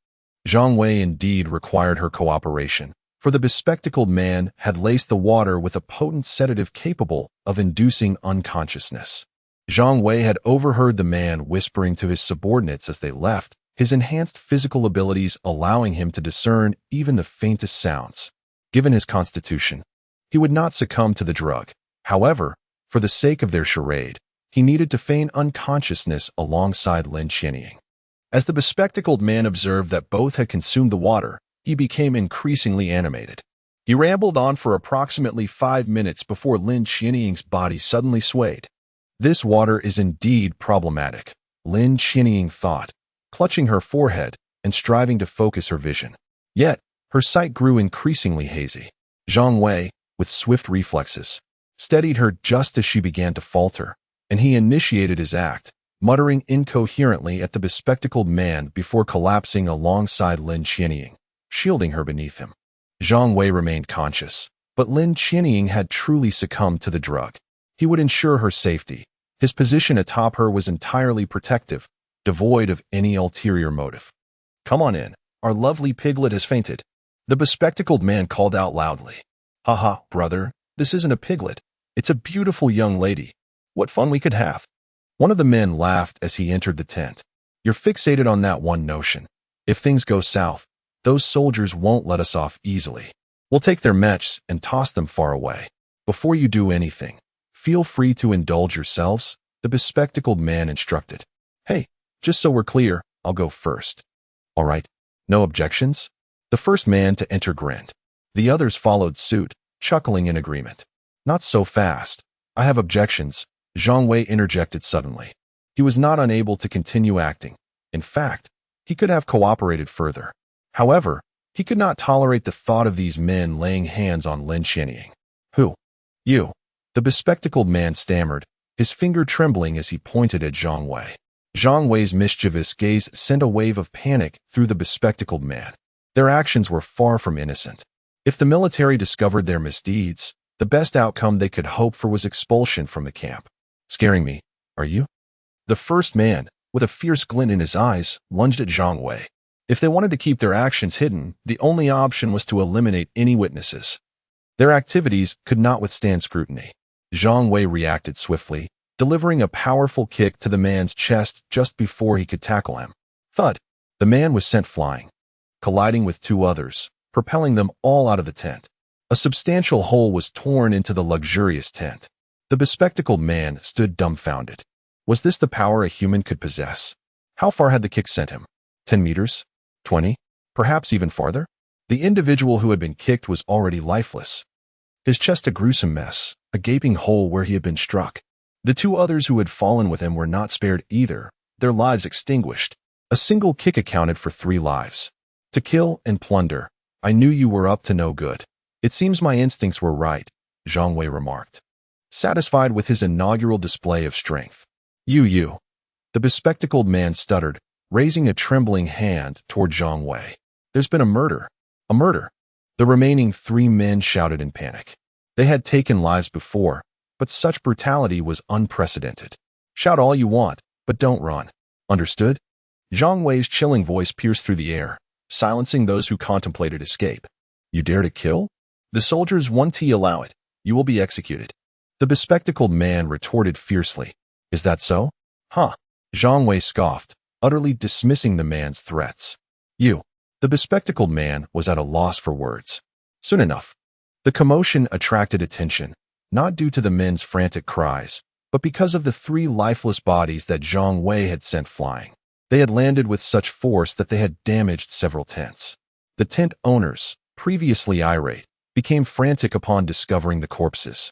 Zhang Wei indeed required her cooperation, for the bespectacled man had laced the water with a potent sedative capable of inducing unconsciousness. Zhang Wei had overheard the man whispering to his subordinates as they left, his enhanced physical abilities allowing him to discern even the faintest sounds. Given his constitution, he would not succumb to the drug. However, for the sake of their charade, he needed to feign unconsciousness alongside Lin Qianying. As the bespectacled man observed that both had consumed the water, he became increasingly animated. He rambled on for approximately 5 minutes before Lin Qianying's body suddenly swayed. This water is indeed problematic, Lin Qianying thought, clutching her forehead and striving to focus her vision. Yet, her sight grew increasingly hazy. Zhang Wei, with swift reflexes, steadied her just as she began to falter, and he initiated his act, muttering incoherently at the bespectacled man before collapsing alongside Lin Qianying, shielding her beneath him. Zhang Wei remained conscious, but Lin Qianying had truly succumbed to the drug. He would ensure her safety. His position atop her was entirely protective, devoid of any ulterior motive. Come on in, our lovely piglet has fainted. The bespectacled man called out loudly. Haha, brother, this isn't a piglet. It's a beautiful young lady. What fun we could have. One of the men laughed as he entered the tent. You're fixated on that one notion. If things go south, those soldiers won't let us off easily. We'll take their mechs and toss them far away. Before you do anything, feel free to indulge yourselves, the bespectacled man instructed. Hey, just so we're clear, I'll go first. All right, no objections? The first man to enter grinned. The others followed suit, chuckling in agreement. Not so fast. I have objections, Zhang Wei interjected suddenly. He was not unable to continue acting. In fact, he could have cooperated further. However, he could not tolerate the thought of these men laying hands on Lin Qianying. Who? You. The bespectacled man stammered, his finger trembling as he pointed at Zhang Wei. Zhang Wei's mischievous gaze sent a wave of panic through the bespectacled man. Their actions were far from innocent. If the military discovered their misdeeds, the best outcome they could hope for was expulsion from the camp. Scaring me, are you? The first man, with a fierce glint in his eyes, lunged at Zhang Wei. If they wanted to keep their actions hidden, the only option was to eliminate any witnesses. Their activities could not withstand scrutiny. Zhang Wei reacted swiftly, delivering a powerful kick to the man's chest just before he could tackle him. Thud! The man was sent flying, colliding with two others, propelling them all out of the tent. A substantial hole was torn into the luxurious tent. The bespectacled man stood dumbfounded. Was this the power a human could possess? How far had the kick sent him? 10 meters? 20? Perhaps even farther? The individual who had been kicked was already lifeless. His chest a gruesome mess, a gaping hole where he had been struck. The two others who had fallen with him were not spared either, their lives extinguished. A single kick accounted for 3 lives. To kill and plunder. I knew you were up to no good. It seems my instincts were right, Zhang Wei remarked, satisfied with his inaugural display of strength. You. The bespectacled man stuttered, raising a trembling hand toward Zhang Wei. There's been a murder. A murder. The remaining 3 men shouted in panic. They had taken lives before, but such brutality was unprecedented. Shout all you want, but don't run. Understood? Zhang Wei's chilling voice pierced through the air, silencing those who contemplated escape. You dare to kill? The soldiers won't allow it. You will be executed. The bespectacled man retorted fiercely. Is that so? Huh. Zhang Wei scoffed, utterly dismissing the man's threats. You. The bespectacled man was at a loss for words. Soon enough, the commotion attracted attention, not due to the men's frantic cries, but because of the 3 lifeless bodies that Zhang Wei had sent flying. They had landed with such force that they had damaged several tents. The tent owners, previously irate, became frantic upon discovering the corpses.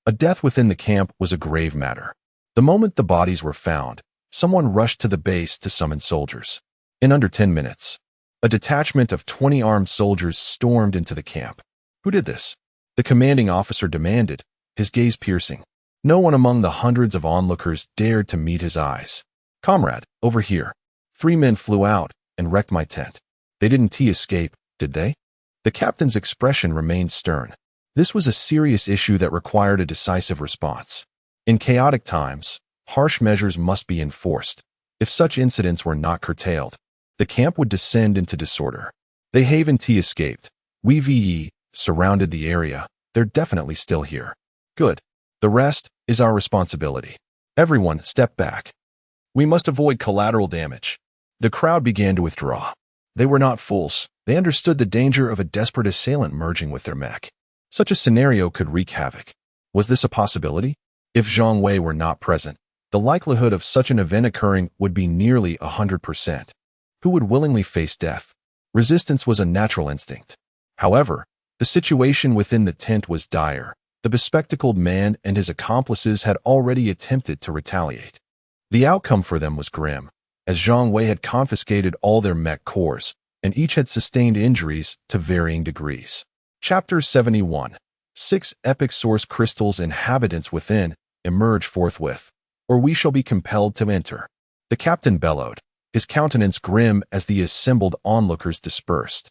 A death within the camp was a grave matter. The moment the bodies were found, someone rushed to the base to summon soldiers. In under 10 minutes, a detachment of 20 armed soldiers stormed into the camp. Who did this? The commanding officer demanded, his gaze piercing. No one among the hundreds of onlookers dared to meet his eyes. Comrade, over here. 3 men flew out and wrecked my tent. They didn't escape, did they? The captain's expression remained stern. This was a serious issue that required a decisive response. In chaotic times, harsh measures must be enforced. If such incidents were not curtailed, the camp would descend into disorder. They haven't escaped. We surrounded the area. They're definitely still here. Good. The rest is our responsibility. Everyone, step back. We must avoid collateral damage. The crowd began to withdraw. They were not fools. They understood the danger of a desperate assailant merging with their mech. Such a scenario could wreak havoc. Was this a possibility? If Zhang Wei were not present, the likelihood of such an event occurring would be nearly 100%. Who would willingly face death? Resistance was a natural instinct. However, the situation within the tent was dire. The bespectacled man and his accomplices had already attempted to retaliate. The outcome for them was grim, as Zhang Wei had confiscated all their mech cores, and each had sustained injuries to varying degrees. Chapter 71. 6 epic source crystals inhabitants within emerge forthwith, or we shall be compelled to enter. The captain bellowed, his countenance grim as the assembled onlookers dispersed.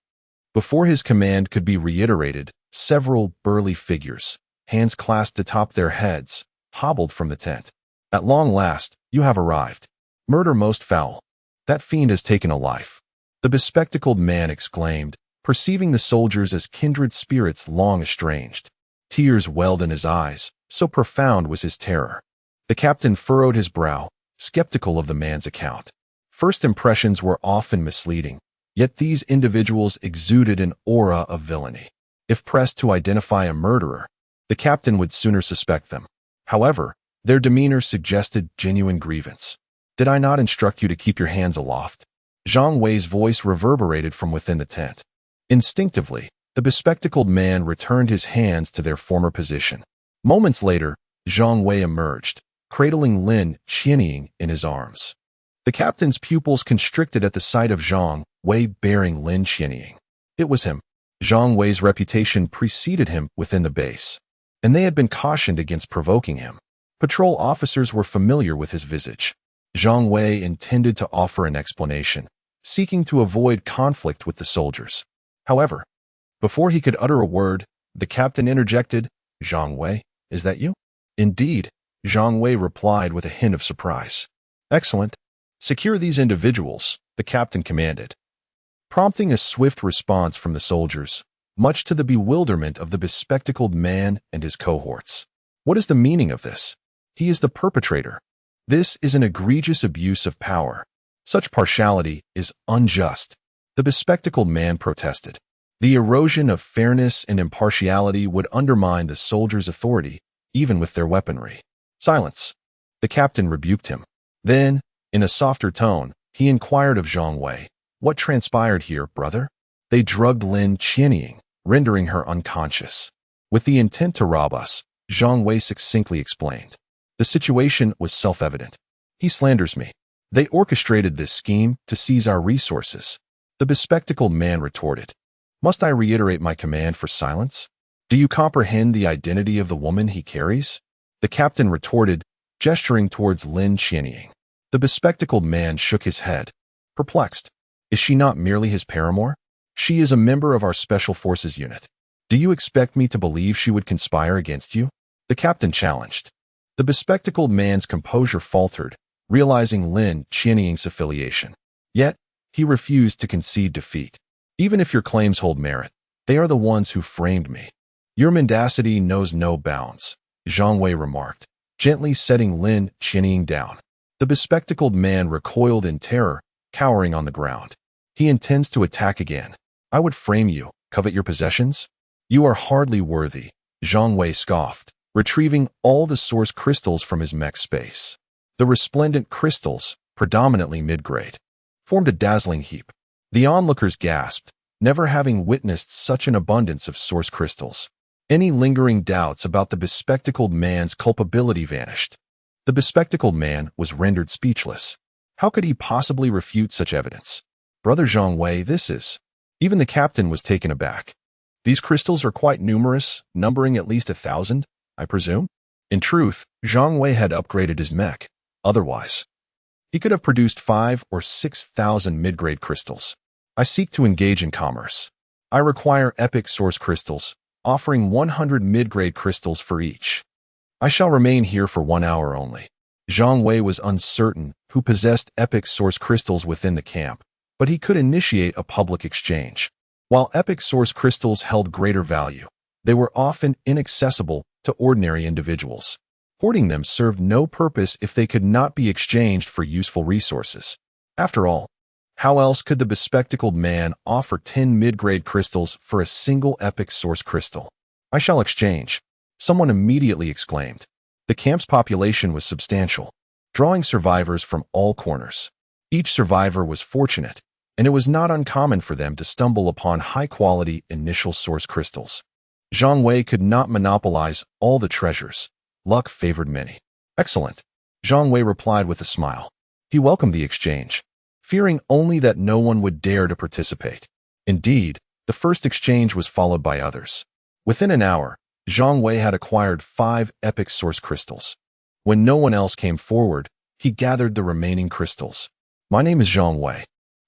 Before his command could be reiterated, several burly figures, hands clasped atop their heads, hobbled from the tent. At long last, you have arrived. Murder most foul. That fiend has taken a life. The bespectacled man exclaimed, perceiving the soldiers as kindred spirits long estranged. Tears welled in his eyes, so profound was his terror. The captain furrowed his brow, skeptical of the man's account. First impressions were often misleading, yet these individuals exuded an aura of villainy. If pressed to identify a murderer, the captain would sooner suspect them. However, their demeanor suggested genuine grievance. Did I not instruct you to keep your hands aloft? Zhang Wei's voice reverberated from within the tent. Instinctively, the bespectacled man returned his hands to their former position. Moments later, Zhang Wei emerged, cradling Lin Qianying in his arms. The captain's pupils constricted at the sight of Zhang Wei bearing Lin Qianying. It was him. Zhang Wei's reputation preceded him within the base, and they had been cautioned against provoking him. Patrol officers were familiar with his visage. Zhang Wei intended to offer an explanation, seeking to avoid conflict with the soldiers. However, before he could utter a word, the captain interjected, Zhang Wei, is that you? Indeed, Zhang Wei replied with a hint of surprise. Excellent. Secure these individuals, the captain commanded, prompting a swift response from the soldiers, much to the bewilderment of the bespectacled man and his cohorts. What is the meaning of this? He is the perpetrator. This is an egregious abuse of power. Such partiality is unjust. The bespectacled man protested. The erosion of fairness and impartiality would undermine the soldiers' authority, even with their weaponry. Silence. The captain rebuked him. Then, in a softer tone, he inquired of Zhang Wei, "What transpired here, brother?" "They drugged Lin Qianying, rendering her unconscious. With the intent to rob us," Zhang Wei succinctly explained. The situation was self-evident. "He slanders me. They orchestrated this scheme to seize our resources." The bespectacled man retorted. "Must I reiterate my command for silence? Do you comprehend the identity of the woman he carries?" The captain retorted, gesturing towards Lin Qianying. The bespectacled man shook his head, perplexed. "Is she not merely his paramour? She is a member of our Special Forces unit. Do you expect me to believe she would conspire against you?" The captain challenged. The bespectacled man's composure faltered, realizing Lin Qianying's affiliation. Yet, he refused to concede defeat. "Even if your claims hold merit, they are the ones who framed me." "Your mendacity knows no bounds," Zhang Wei remarked, gently setting Lin Qianying down. The bespectacled man recoiled in terror, cowering on the ground. "He intends to attack again. I would frame you, covet your possessions? You are hardly worthy," Zhang Wei scoffed, retrieving all the source crystals from his mech space. The resplendent crystals, predominantly mid-grade, formed a dazzling heap. The onlookers gasped, never having witnessed such an abundance of source crystals. Any lingering doubts about the bespectacled man's culpability vanished. The bespectacled man was rendered speechless. How could he possibly refute such evidence? "Brother Zhang Wei, this is..." Even the captain was taken aback. "These crystals are quite numerous, numbering at least 1,000, I presume?" In truth, Zhang Wei had upgraded his mech. Otherwise, he could have produced 5,000 or 6,000 mid-grade crystals. "I seek to engage in commerce. I require epic source crystals, offering 100 mid-grade crystals for each. I shall remain here for 1 hour only." Zhang Wei was uncertain who possessed epic source crystals within the camp, but he could initiate a public exchange. While epic source crystals held greater value, they were often inaccessible to ordinary individuals. Hoarding them served no purpose if they could not be exchanged for useful resources. After all, how else could the bespectacled man offer 10 mid-grade crystals for a single epic source crystal? "I shall exchange," someone immediately exclaimed. The camp's population was substantial, drawing survivors from all corners. Each survivor was fortunate, and it was not uncommon for them to stumble upon high-quality initial source crystals. Zhang Wei could not monopolize all the treasures. Luck favored many. "Excellent," Zhang Wei replied with a smile. He welcomed the exchange, fearing only that no one would dare to participate. Indeed, the first exchange was followed by others. Within an hour, Zhang Wei had acquired 5 epic source crystals. When no one else came forward, he gathered the remaining crystals. "My name is Zhang Wei.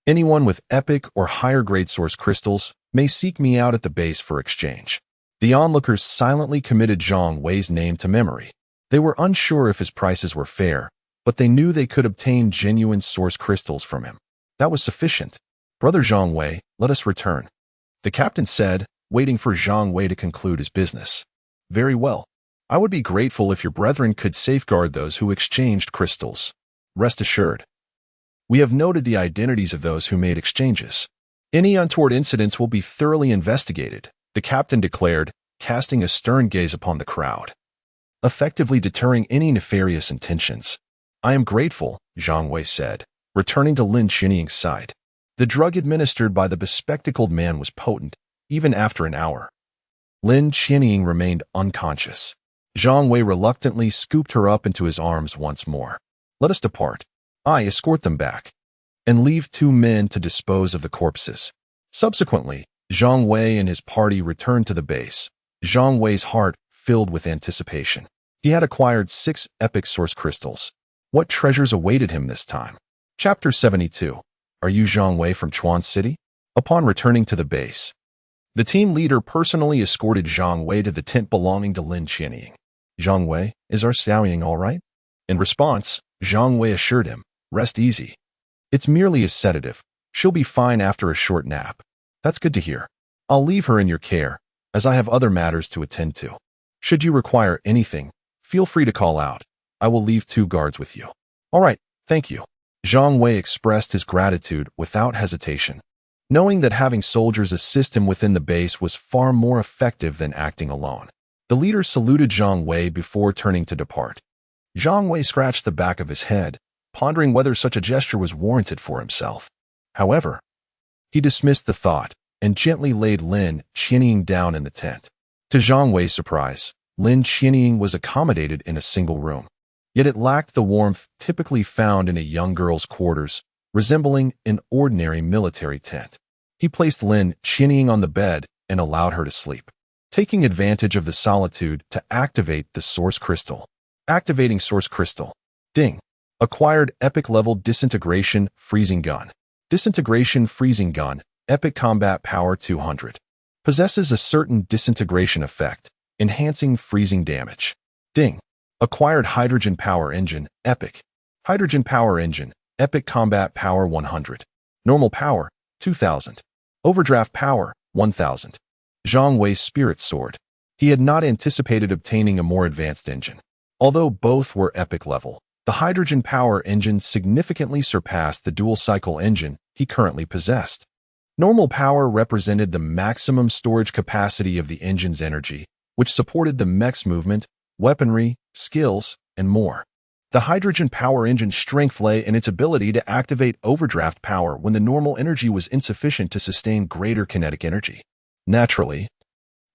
Anyone with epic or higher grade source crystals may seek me out at the base for exchange." The onlookers silently committed Zhang Wei's name to memory. They were unsure if his prices were fair, but they knew they could obtain genuine source crystals from him. That was sufficient. "Brother Zhang Wei, let us return," the captain said, waiting for Zhang Wei to conclude his business. "Very well. I would be grateful if your brethren could safeguard those who exchanged crystals. Rest assured, we have noted the identities of those who made exchanges. Any untoward incidents will be thoroughly investigated," the captain declared, casting a stern gaze upon the crowd, effectively deterring any nefarious intentions. "I am grateful," Zhang Wei said, returning to Lin Qianying's side. The drug administered by the bespectacled man was potent, even after an hour. Lin Qianying remained unconscious. Zhang Wei reluctantly scooped her up into his arms once more. "Let us depart. I escort them back, and leave 2 men to dispose of the corpses." Subsequently, Zhang Wei and his party returned to the base. Zhang Wei's heart filled with anticipation. He had acquired 6 epic source crystals. What treasures awaited him this time? Chapter 72. Are you Zhang Wei from Chuan City? Upon returning to the base, the team leader personally escorted Zhang Wei to the tent belonging to Lin Qianying. "Zhang Wei, is our Xiaoying all right?" In response, Zhang Wei assured him, "Rest easy. It's merely a sedative. She'll be fine after a short nap." "That's good to hear. I'll leave her in your care, as I have other matters to attend to. Should you require anything, Feel free to call out. I will leave 2 guards with you. All right, thank you. Zhang Wei expressed his gratitude without hesitation, knowing that having soldiers assist him within the base was far more effective than acting alone. The leader saluted Zhang Wei before turning to depart. Zhang Wei scratched the back of his head, pondering whether such a gesture was warranted for himself. However, he dismissed the thought and gently laid Lin Qianying down in the tent. To Zhang Wei's surprise, Lin Qianying was accommodated in a single room. Yet it lacked the warmth typically found in a young girl's quarters, resembling an ordinary military tent. He placed Lin Qianying on the bed and allowed her to sleep, taking advantage of the solitude to activate the Source Crystal. Activating Source Crystal. Ding. Acquired Epic-level Disintegration Freezing Gun. Disintegration Freezing Gun, Epic Combat Power 200. Possesses a certain disintegration effect, enhancing freezing damage. Ding. Acquired Hydrogen Power Engine, Epic. Hydrogen Power Engine, Epic Combat Power 100. Normal Power, 2000. Overdraft Power, 1000. Zhang Wei's Spirit Sword. He had not anticipated obtaining a more advanced engine. Although both were epic level, the Hydrogen Power Engine significantly surpassed the dual-cycle engine he currently possessed. Normal power represented the maximum storage capacity of the engine's energy, which supported the mech's movement, weaponry, skills, and more. The Hydrogen Power Engine's strength lay in its ability to activate overdraft power when the normal energy was insufficient to sustain greater kinetic energy. Naturally,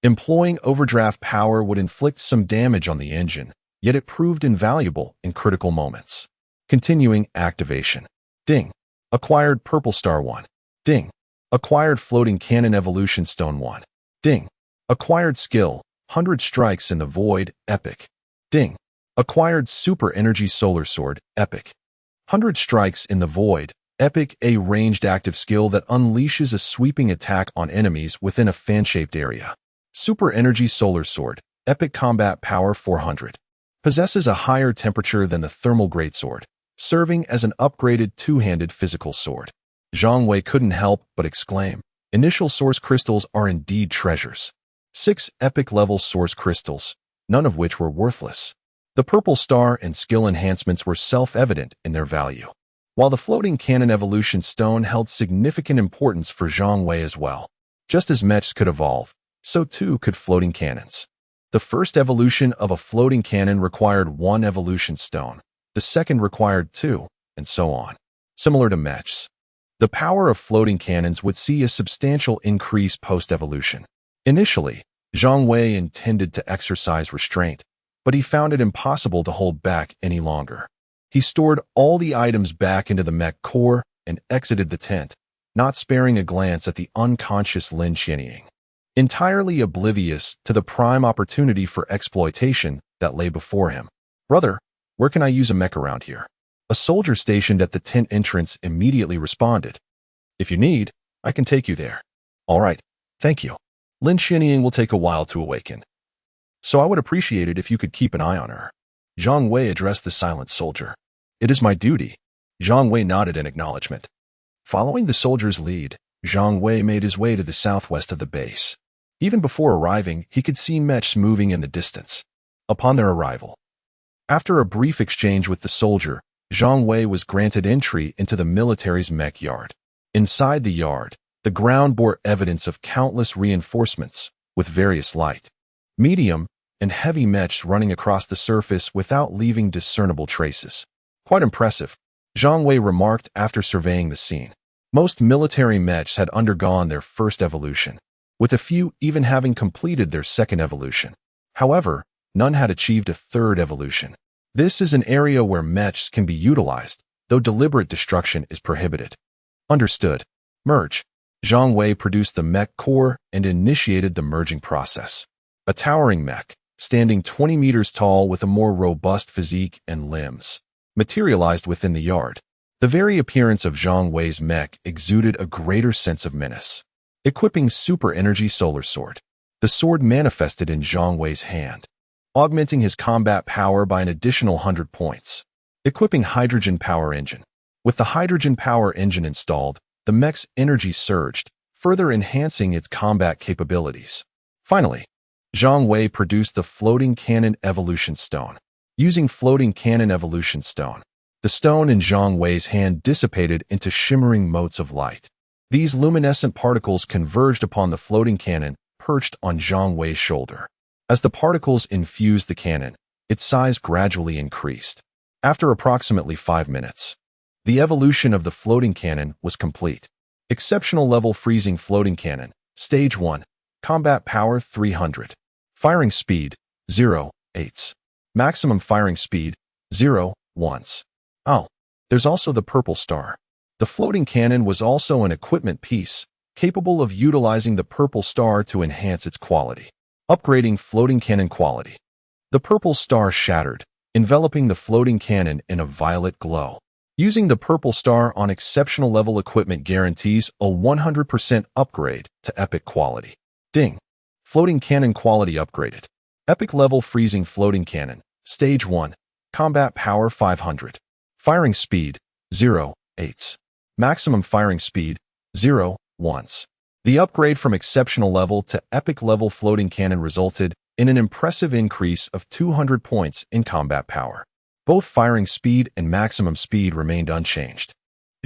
employing overdraft power would inflict some damage on the engine, yet it proved invaluable in critical moments. Continuing activation. Ding. Acquired Purple Star 1. Ding. Acquired Floating Cannon Evolution Stone 1. Ding. Acquired Skill, 100 Strikes in the Void, Epic. Ding. Acquired Super Energy Solar Sword, Epic. 100 Strikes in the Void, Epic, a ranged active skill that unleashes a sweeping attack on enemies within a fan-shaped area. Super Energy Solar Sword, Epic Combat Power 400. Possesses a higher temperature than the Thermal Greatsword, serving as an upgraded two-handed physical sword. Zhang Wei couldn't help but exclaim, initial source crystals are indeed treasures. 6 epic-level source crystals, none of which were worthless. The Purple Star and skill enhancements were self-evident in their value. While the Floating Cannon Evolution Stone held significant importance for Zhang Wei as well. Just as mechs could evolve, so too could floating cannons. The first evolution of a floating cannon required 1 evolution stone, the second required 2, and so on. Similar to mechs, the power of floating cannons would see a substantial increase post-evolution. Initially, Zhang Wei intended to exercise restraint, but he found it impossible to hold back any longer. He stored all the items back into the mech core and exited the tent, not sparing a glance at the unconscious Lin Qianying, entirely oblivious to the prime opportunity for exploitation that lay before him. Brother, where can I use a mech around here? A soldier stationed at the tent entrance immediately responded. If you need, I can take you there. All right, thank you. Lin Qianying will take a while to awaken, so I would appreciate it if you could keep an eye on her. Zhang Wei addressed the silent soldier. It is my duty. Zhang Wei nodded in acknowledgement. Following the soldier's lead, Zhang Wei made his way to the southwest of the base. Even before arriving, he could see mechs moving in the distance. Upon their arrival, after a brief exchange with the soldier, Zhang Wei was granted entry into the military's mech yard. Inside the yard, the ground bore evidence of countless reinforcements, with various light, medium, and heavy mechs running across the surface without leaving discernible traces. Quite impressive, Zhang Wei remarked after surveying the scene. Most military mechs had undergone their first evolution, with a few even having completed their second evolution. However, none had achieved a third evolution. This is an area where mechs can be utilized, though deliberate destruction is prohibited. Understood. Merge. Zhang Wei produced the mech core and initiated the merging process. A towering mech, standing 20 meters tall with a more robust physique and limbs, materialized within the yard. The very appearance of Zhang Wei's mech exuded a greater sense of menace. Equipping Super Energy Solar Sword. The sword manifested in Zhang Wei's hand, augmenting his combat power by an additional 100 points. Equipping Hydrogen Power Engine. With the Hydrogen Power Engine installed, the mech's energy surged, further enhancing its combat capabilities. Finally, Zhang Wei produced the Floating Cannon Evolution Stone. Using Floating Cannon Evolution Stone, the stone in Zhang Wei's hand dissipated into shimmering motes of light. These luminescent particles converged upon the floating cannon perched on Zhang Wei's shoulder. As the particles infused the cannon, its size gradually increased. After approximately 5 minutes, the evolution of the floating cannon was complete. Exceptional level freezing floating cannon, Stage 1, combat power 300. Firing speed, 0.8. Maximum firing speed, 0.1. Oh, there's also the purple star. The floating cannon was also an equipment piece, capable of utilizing the purple star to enhance its quality. Upgrading floating cannon quality. The purple star shattered, enveloping the floating cannon in a violet glow. Using the purple star on exceptional level equipment guarantees a 100% upgrade to epic quality. Ding. Floating cannon quality upgraded. Epic level freezing floating cannon, Stage 1, combat power 500. Firing speed, 0.8. Maximum firing speed, 0.1. The upgrade from exceptional level to epic level floating cannon resulted in an impressive increase of 200 points in combat power. Both firing speed and maximum speed remained unchanged.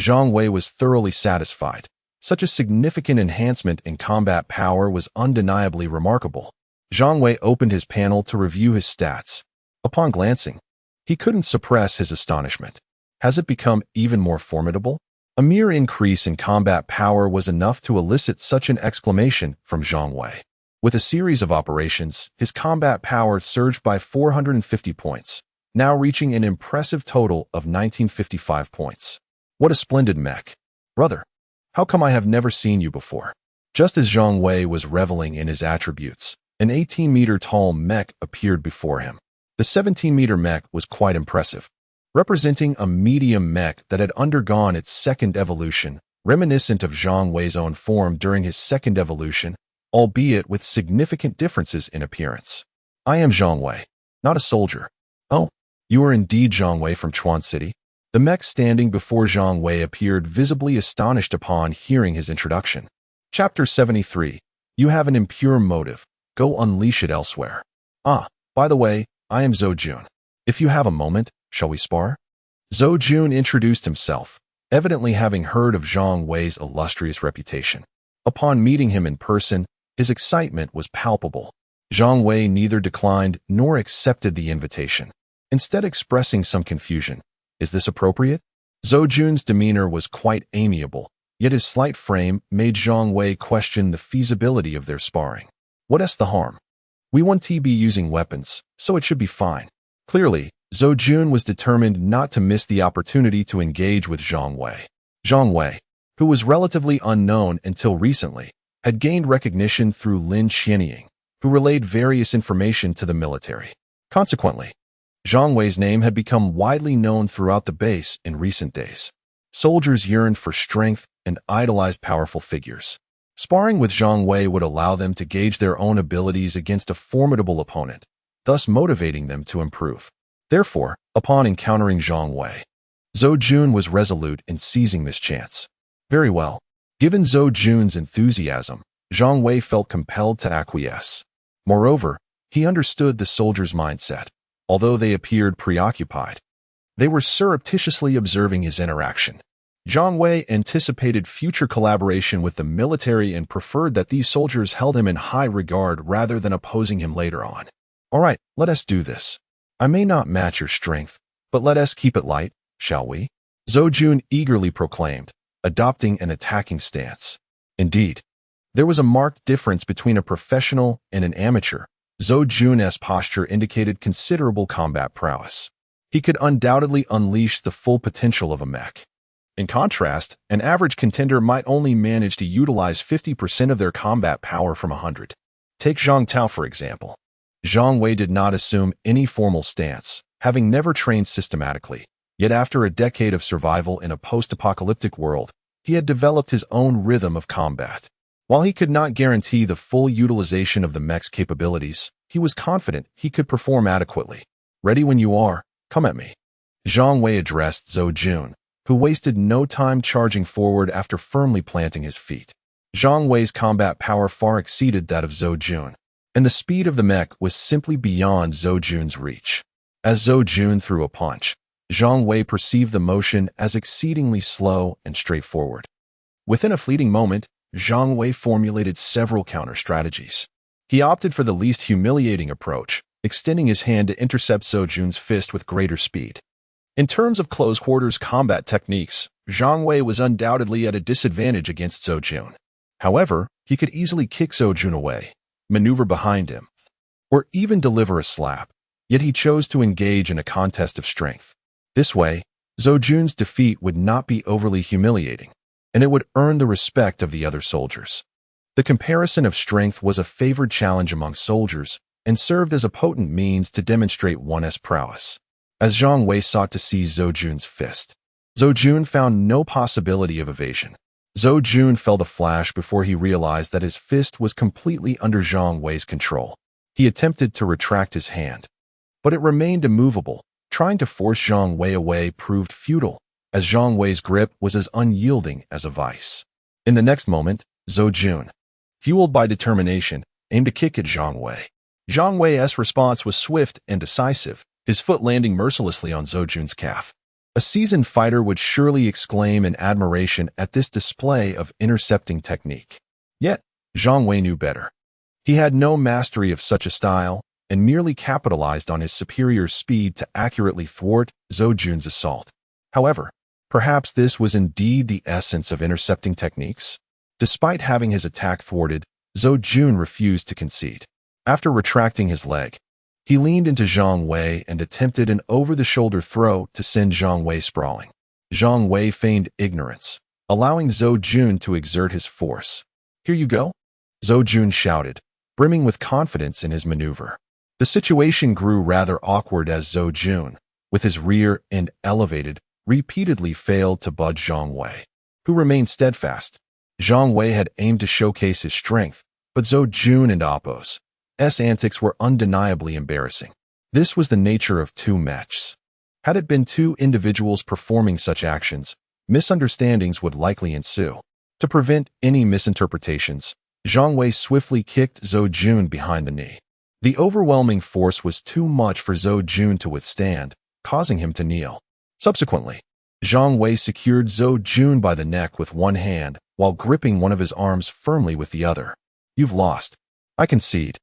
Zhang Wei was thoroughly satisfied. Such a significant enhancement in combat power was undeniably remarkable. Zhang Wei opened his panel to review his stats. Upon glancing, he couldn't suppress his astonishment. Has it become even more formidable? A mere increase in combat power was enough to elicit such an exclamation from Zhang Wei. With a series of operations, his combat power surged by 450 points, now reaching an impressive total of 1955 points. What a splendid mech. Brother, how come I have never seen you before? Just as Zhang Wei was reveling in his attributes, an 18-meter-tall mech appeared before him. The 17-meter mech was quite impressive, representing a medium mech that had undergone its second evolution, reminiscent of Zhang Wei's own form during his second evolution, albeit with significant differences in appearance. I am Zhang Wei, not a soldier. Oh, you are indeed Zhang Wei from Chuan City? The mech standing before Zhang Wei appeared visibly astonished upon hearing his introduction. Chapter 73. You have an impure motive. Go unleash it elsewhere. Ah, by the way, I am Zhou Jun. If you have a moment, shall we spar? Zhou Jun introduced himself, evidently having heard of Zhang Wei's illustrious reputation. Upon meeting him in person, his excitement was palpable. Zhang Wei neither declined nor accepted the invitation, instead expressing some confusion. Is this appropriate? Zhou Jun's demeanor was quite amiable, yet his slight frame made Zhang Wei question the feasibility of their sparring. What's the harm? We want to be using weapons, so it should be fine. Clearly, Zhou Jun was determined not to miss the opportunity to engage with Zhang Wei. Zhang Wei, who was relatively unknown until recently, had gained recognition through Lin Xianying, who relayed various information to the military. Consequently, Zhang Wei's name had become widely known throughout the base in recent days. Soldiers yearned for strength and idolized powerful figures. Sparring with Zhang Wei would allow them to gauge their own abilities against a formidable opponent, thus motivating them to improve. Therefore, upon encountering Zhang Wei, Zhou Jun was resolute in seizing this chance. Very well. Given Zhou Jun's enthusiasm, Zhang Wei felt compelled to acquiesce. Moreover, he understood the soldiers' mindset. Although they appeared preoccupied, they were surreptitiously observing his interaction. Zhang Wei anticipated future collaboration with the military and preferred that these soldiers held him in high regard rather than opposing him later on. All right, let us do this. I may not match your strength, but let us keep it light, shall we? Zhou Jun eagerly proclaimed, adopting an attacking stance. Indeed, there was a marked difference between a professional and an amateur. Zhou Jun's posture indicated considerable combat prowess. He could undoubtedly unleash the full potential of a mech. In contrast, an average contender might only manage to utilize 50% of their combat power from 100. Take Zhang Tao for example. Zhang Wei did not assume any formal stance, having never trained systematically. Yet after a decade of survival in a post-apocalyptic world, he had developed his own rhythm of combat. While he could not guarantee the full utilization of the mech's capabilities, he was confident he could perform adequately. Ready when you are, come at me. Zhang Wei addressed Zhou Jun, who wasted no time charging forward after firmly planting his feet. Zhang Wei's combat power far exceeded that of Zhou Jun, and the speed of the mech was simply beyond Zhou Jun's reach. As Zhou Jun threw a punch, Zhang Wei perceived the motion as exceedingly slow and straightforward. Within a fleeting moment, Zhang Wei formulated several counter-strategies. He opted for the least humiliating approach, extending his hand to intercept Zhou Jun's fist with greater speed. In terms of close-quarters combat techniques, Zhang Wei was undoubtedly at a disadvantage against Zhou Jun. However, he could easily kick Zhou Jun away, maneuver behind him, or even deliver a slap, yet he chose to engage in a contest of strength. This way, Zhou Jun's defeat would not be overly humiliating, and it would earn the respect of the other soldiers. The comparison of strength was a favored challenge among soldiers and served as a potent means to demonstrate one's prowess. As Zhang Wei sought to seize Zhou Jun's fist, Zhou Jun found no possibility of evasion. Zhou Jun felt a flash before he realized that his fist was completely under Zhang Wei's control. He attempted to retract his hand, but it remained immovable. Trying to force Zhang Wei away proved futile, as Zhang Wei's grip was as unyielding as a vice. In the next moment, Zhou Jun, fueled by determination, aimed a kick at Zhang Wei. Zhang Wei's response was swift and decisive, his foot landing mercilessly on Zhou Jun's calf. A seasoned fighter would surely exclaim in admiration at this display of intercepting technique. Yet, Zhang Wei knew better. He had no mastery of such a style, and merely capitalized on his superior speed to accurately thwart Zhou Jun's assault. However, perhaps this was indeed the essence of intercepting techniques. Despite having his attack thwarted, Zhou Jun refused to concede. After retracting his leg, he leaned into Zhang Wei and attempted an over-the-shoulder throw to send Zhang Wei sprawling. Zhang Wei feigned ignorance, allowing Zhou Jun to exert his force. "Here you go," Zhou Jun shouted, brimming with confidence in his maneuver. The situation grew rather awkward as Zhou Jun, with his rear end elevated, repeatedly failed to budge Zhang Wei, who remained steadfast. Zhang Wei had aimed to showcase his strength, but Zhou Jun and Apo's antics were undeniably embarrassing. This was the nature of two mechs. Had it been two individuals performing such actions, misunderstandings would likely ensue. To prevent any misinterpretations, Zhang Wei swiftly kicked Zhou Jun behind the knee. The overwhelming force was too much for Zhou Jun to withstand, causing him to kneel. Subsequently, Zhang Wei secured Zhou Jun by the neck with one hand while gripping one of his arms firmly with the other. "You've lost. I concede."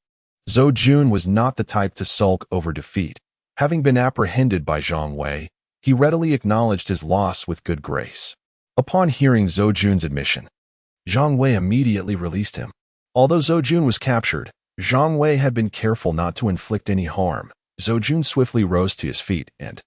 Zhou Jun was not the type to sulk over defeat. Having been apprehended by Zhang Wei, he readily acknowledged his loss with good grace. Upon hearing Zhou Jun's admission, Zhang Wei immediately released him. Although Zhou Jun was captured, Zhang Wei had been careful not to inflict any harm. Zhou Jun swiftly rose to his feet and,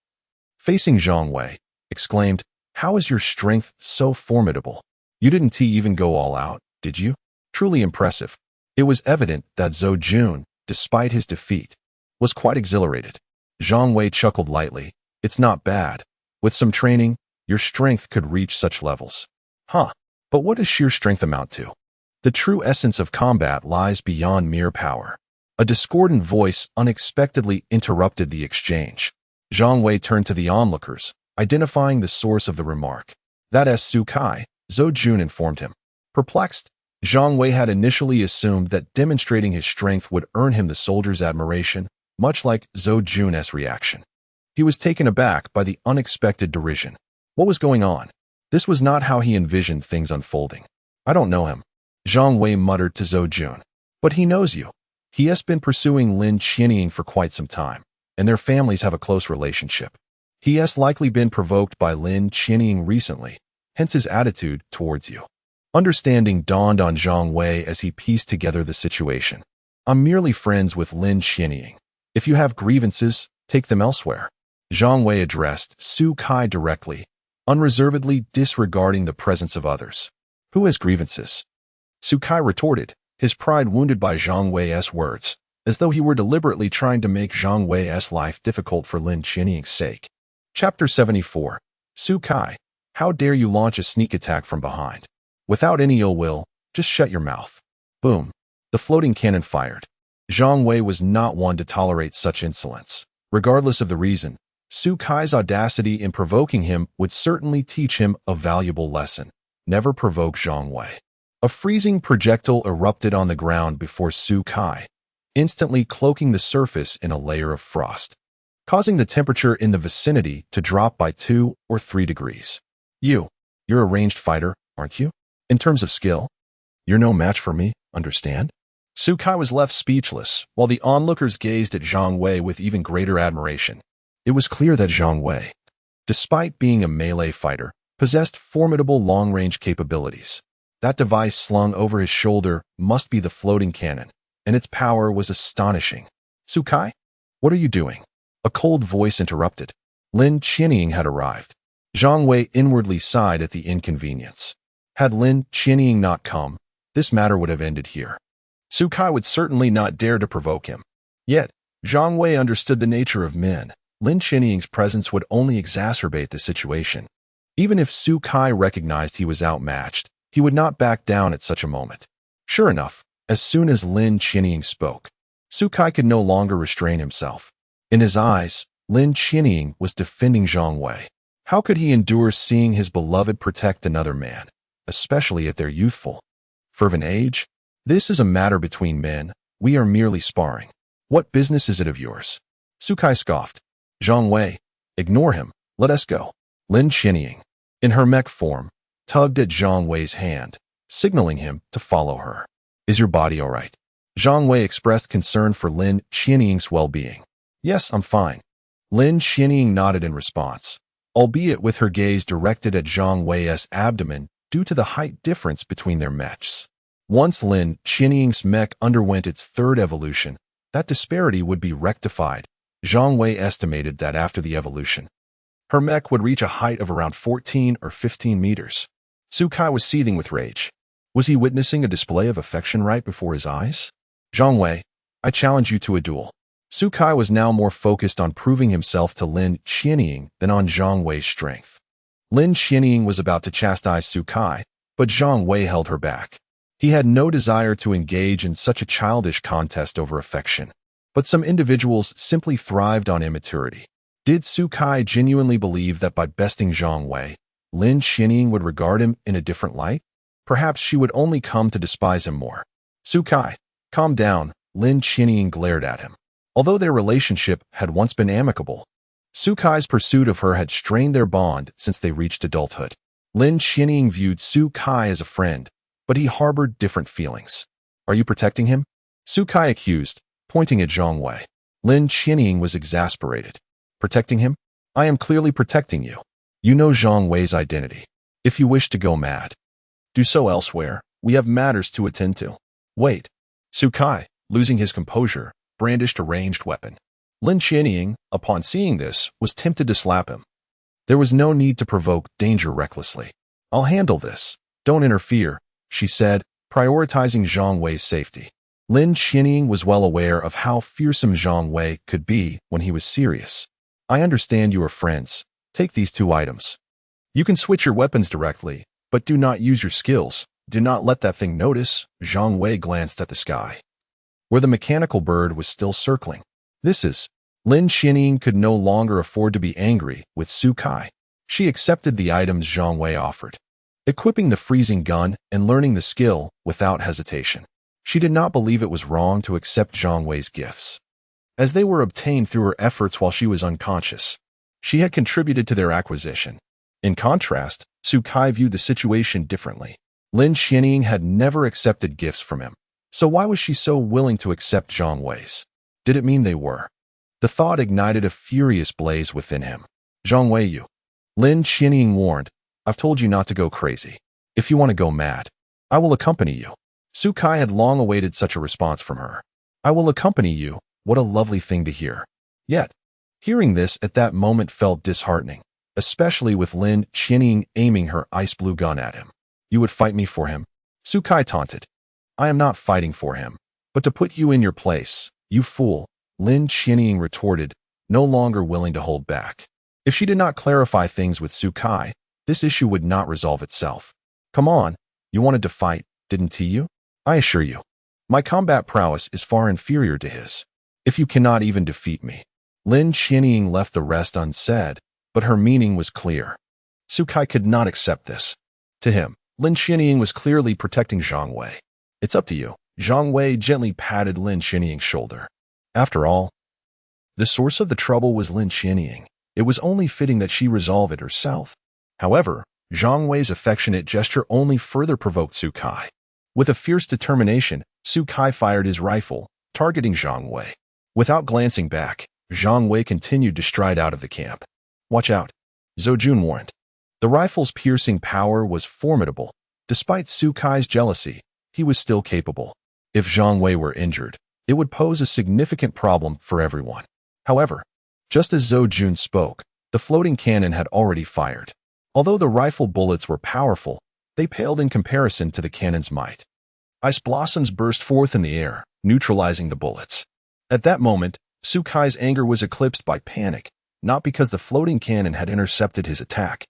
facing Zhang Wei, exclaimed, "How is your strength so formidable? You didn't even go all out, did you? Truly impressive." It was evident that Zhou Jun, despite his defeat, was quite exhilarated. Zhang Wei chuckled lightly. "It's not bad. With some training, your strength could reach such levels." "Huh, but what does sheer strength amount to?" The true essence of combat lies beyond mere power. A discordant voice unexpectedly interrupted the exchange. Zhang Wei turned to the onlookers, identifying the source of the remark. "That's Su Kai," Zhou Jun informed him. Perplexed, Zhang Wei had initially assumed that demonstrating his strength would earn him the soldiers' admiration, much like Zhou Jun's reaction. He was taken aback by the unexpected derision. What was going on? This was not how he envisioned things unfolding. "I don't know him," Zhang Wei muttered to Zhou Jun. "But he knows you. He has been pursuing Lin Qianying for quite some time, and their families have a close relationship. He has likely been provoked by Lin Qianying recently, hence his attitude towards you." Understanding dawned on Zhang Wei as he pieced together the situation. "I'm merely friends with Lin Qianying. If you have grievances, take them elsewhere." Zhang Wei addressed Su Kai directly, unreservedly disregarding the presence of others. "Who has grievances?" Su Kai retorted, his pride wounded by Zhang Wei's words, as though he were deliberately trying to make Zhang Wei's life difficult for Lin Qianying's sake. Chapter 74. Su Kai, how dare you launch a sneak attack from behind? Without any ill will, just shut your mouth. Boom. The floating cannon fired. Zhang Wei was not one to tolerate such insolence. Regardless of the reason, Su Kai's audacity in provoking him would certainly teach him a valuable lesson. Never provoke Zhang Wei. A freezing projectile erupted on the ground before Su Kai, instantly cloaking the surface in a layer of frost, causing the temperature in the vicinity to drop by 2 or 3 degrees. You're a ranged fighter, aren't you? In terms of skill, you're no match for me, understand? Sukai was left speechless, while the onlookers gazed at Zhang Wei with even greater admiration. It was clear that Zhang Wei, despite being a melee fighter, possessed formidable long-range capabilities. That device slung over his shoulder must be the floating cannon, and its power was astonishing. Sukai? What are you doing? A cold voice interrupted. Lin Qianying had arrived. Zhang Wei inwardly sighed at the inconvenience. Had Lin Qianying not come, this matter would have ended here. Sukai would certainly not dare to provoke him. Yet, Zhang Wei understood the nature of men. Lin Qianying's presence would only exacerbate the situation. Even if Sukai recognized he was outmatched, he would not back down at such a moment. Sure enough, as soon as Lin Qianying spoke, Sukai could no longer restrain himself. In his eyes, Lin Qianying was defending Zhang Wei. How could he endure seeing his beloved protect another man, especially at their youthful, fervent age? This is a matter between men. We are merely sparring. What business is it of yours? Sukai scoffed. Zhang Wei, ignore him. Let us go. Lin Qianying, in her mech form, tugged at Zhang Wei's hand, signaling him to follow her. Is your body all right? Zhang Wei expressed concern for Lin Qianying's well-being. Yes, I'm fine. Lin Qianying nodded in response, albeit with her gaze directed at Zhang Wei's abdomen due to the height difference between their mechs. Once Lin Qianying's mech underwent its third evolution, that disparity would be rectified. Zhang Wei estimated that after the evolution, her mech would reach a height of around 14 or 15 meters. Sukai was seething with rage. Was he witnessing a display of affection right before his eyes? Zhang Wei, I challenge you to a duel. Sukai was now more focused on proving himself to Lin Qianying than on Zhang Wei's strength. Lin Qianying was about to chastise Sukai, but Zhang Wei held her back. He had no desire to engage in such a childish contest over affection. But some individuals simply thrived on immaturity. Did Sukai genuinely believe that by besting Zhang Wei, Lin Qianying would regard him in a different light? Perhaps she would only come to despise him more. Sukai, calm down, Lin Qianying glared at him. Although their relationship had once been amicable, Sukai's pursuit of her had strained their bond since they reached adulthood. Lin Qianying viewed Sukai as a friend, but he harbored different feelings. Are you protecting him? Sukai accused, pointing at Zhang Wei. Lin Qianying was exasperated. Protecting him? I am clearly protecting you. You know Zhang Wei's identity. If you wish to go mad, do so elsewhere. We have matters to attend to. Wait. Sukai, losing his composure, brandished a ranged weapon. Lin Qianying, upon seeing this, was tempted to slap him. There was no need to provoke danger recklessly. I'll handle this. Don't interfere, she said, prioritizing Zhang Wei's safety. Lin Qianying was well aware of how fearsome Zhang Wei could be when he was serious. I understand you are friends. Take these 2 items. You can switch your weapons directly, but do not use your skills. Do not let that thing notice. Zhang Wei glanced at the sky, where the mechanical bird was still circling. This is. Lin Qianying could no longer afford to be angry with Sukai. She accepted the items Zhang Wei offered, equipping the freezing gun and learning the skill without hesitation. She did not believe it was wrong to accept Zhang Wei's gifts, as they were obtained through her efforts while she was unconscious. She had contributed to their acquisition. In contrast, Sukai viewed the situation differently. Lin Qianying had never accepted gifts from him, so why was she so willing to accept Zhang Wei's? Did it mean they were? The thought ignited a furious blaze within him. Zhang Wei, you. Lin Qianying warned, I've told you not to go crazy. If you want to go mad, I will accompany you. Sukai had long awaited such a response from her. I will accompany you. What a lovely thing to hear. Yet, hearing this at that moment felt disheartening, especially with Lin Qianying aiming her ice blue gun at him. You would fight me for him? Sukai taunted. I am not fighting for him, but to put you in your place, you fool, Lin Qianying retorted, no longer willing to hold back. If she did not clarify things with Sukai, this issue would not resolve itself. Come on, you wanted to fight, didn't you? I assure you, my combat prowess is far inferior to his. If you cannot even defeat me. Lin Qianying left the rest unsaid, but her meaning was clear. Sukai could not accept this. To him, Lin Qianying was clearly protecting Zhang Wei. It's up to you. Zhang Wei gently patted Lin Xinying's shoulder. After all, the source of the trouble was Lin Xinying. It was only fitting that she resolve it herself. However, Zhang Wei's affectionate gesture only further provoked Su Kai. With a fierce determination, Su Kai fired his rifle, targeting Zhang Wei. Without glancing back, Zhang Wei continued to stride out of the camp. Watch out, Zhou Jun warned. The rifle's piercing power was formidable. Despite Su Kai's jealousy, he was still capable. If Zhang Wei were injured, it would pose a significant problem for everyone. However, just as Zhou Jun spoke, the floating cannon had already fired. Although the rifle bullets were powerful, they paled in comparison to the cannon's might. Ice blossoms burst forth in the air, neutralizing the bullets. At that moment, Su Kai's anger was eclipsed by panic, not because the floating cannon had intercepted his attack,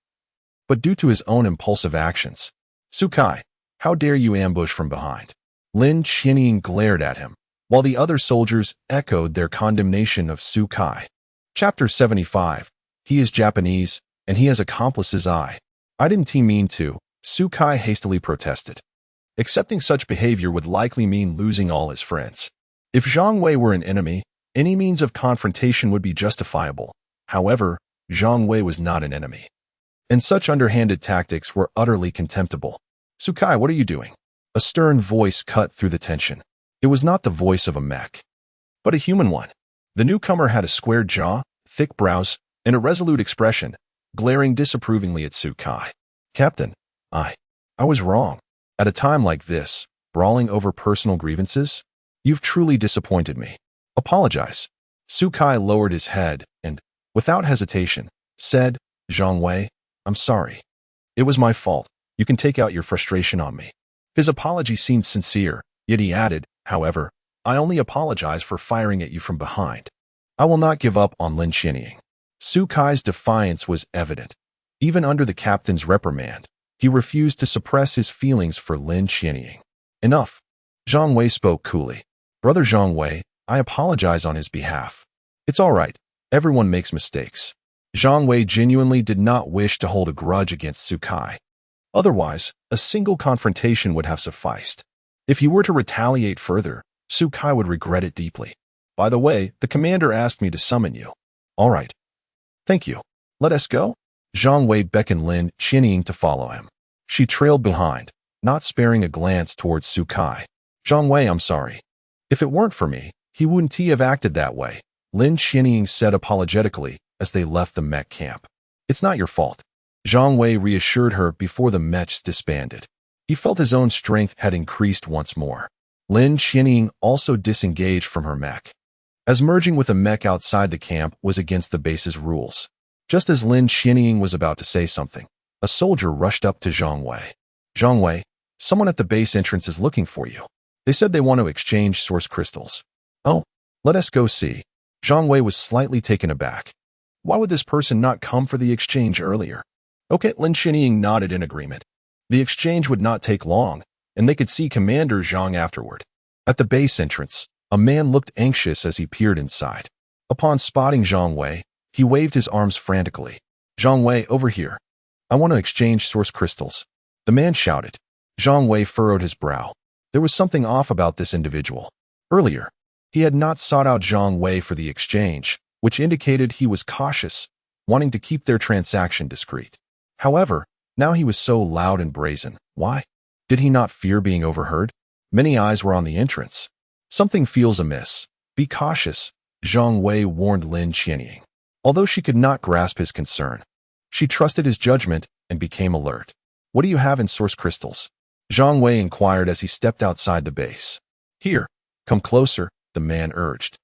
but due to his own impulsive actions. Su Kai, how dare you ambush from behind? Lin Xinying glared at him, while the other soldiers echoed their condemnation of Su Kai. Chapter 75. He is Japanese, and he has accomplices I didn't mean to, Su Kai hastily protested. Accepting such behavior would likely mean losing all his friends. If Zhang Wei were an enemy, any means of confrontation would be justifiable. However, Zhang Wei was not an enemy, and such underhanded tactics were utterly contemptible. Su Kai, what are you doing? A stern voice cut through the tension. It was not the voice of a mech, but a human one. The newcomer had a square jaw, thick brows, and a resolute expression, glaring disapprovingly at Su Kai. Captain, I was wrong. At a time like this, brawling over personal grievances? You've truly disappointed me. Apologize. Su Kai lowered his head and, without hesitation, said, Zhang Wei, I'm sorry. It was my fault. You can take out your frustration on me. His apology seemed sincere, yet he added, however, I only apologize for firing at you from behind. I will not give up on Lin Xinying. Su Kai's defiance was evident. Even under the captain's reprimand, he refused to suppress his feelings for Lin Xinying. Enough. Zhang Wei spoke coolly. Brother Zhang Wei, I apologize on his behalf. It's all right. Everyone makes mistakes. Zhang Wei genuinely did not wish to hold a grudge against Su Kai. Otherwise, a single confrontation would have sufficed. If he were to retaliate further, Su Kai would regret it deeply. By the way, the commander asked me to summon you. All right. Thank you. Let us go? Zhang Wei beckoned Lin Xinying to follow him. She trailed behind, not sparing a glance towards Su Kai. Zhang Wei, I'm sorry. If it weren't for me, he wouldn't have acted that way, Lin Xinying said apologetically as they left the mech camp. It's not your fault. Zhang Wei reassured her before the mechs disbanded. He felt his own strength had increased once more. Lin Xinying also disengaged from her mech, as merging with a mech outside the camp was against the base's rules. Just as Lin Xinying was about to say something, a soldier rushed up to Zhang Wei. Zhang Wei, someone at the base entrance is looking for you. They said they want to exchange source crystals. Oh, let us go see. Zhang Wei was slightly taken aback. Why would this person not come for the exchange earlier? Okay, Lin Xinying nodded in agreement. The exchange would not take long, and they could see Commander Zhang afterward. At the base entrance, a man looked anxious as he peered inside. Upon spotting Zhang Wei, he waved his arms frantically. Zhang Wei, over here. I want to exchange source crystals. The man shouted. Zhang Wei furrowed his brow. There was something off about this individual. Earlier, he had not sought out Zhang Wei for the exchange, which indicated he was cautious, wanting to keep their transaction discreet. However, now he was so loud and brazen. Why? Did he not fear being overheard? Many eyes were on the entrance. Something feels amiss. Be cautious, Zhang Wei warned Lin Xinying. Although she could not grasp his concern, she trusted his judgment and became alert. What do you have in source crystals? Zhang Wei inquired as he stepped outside the base. Here, come closer, the man urged,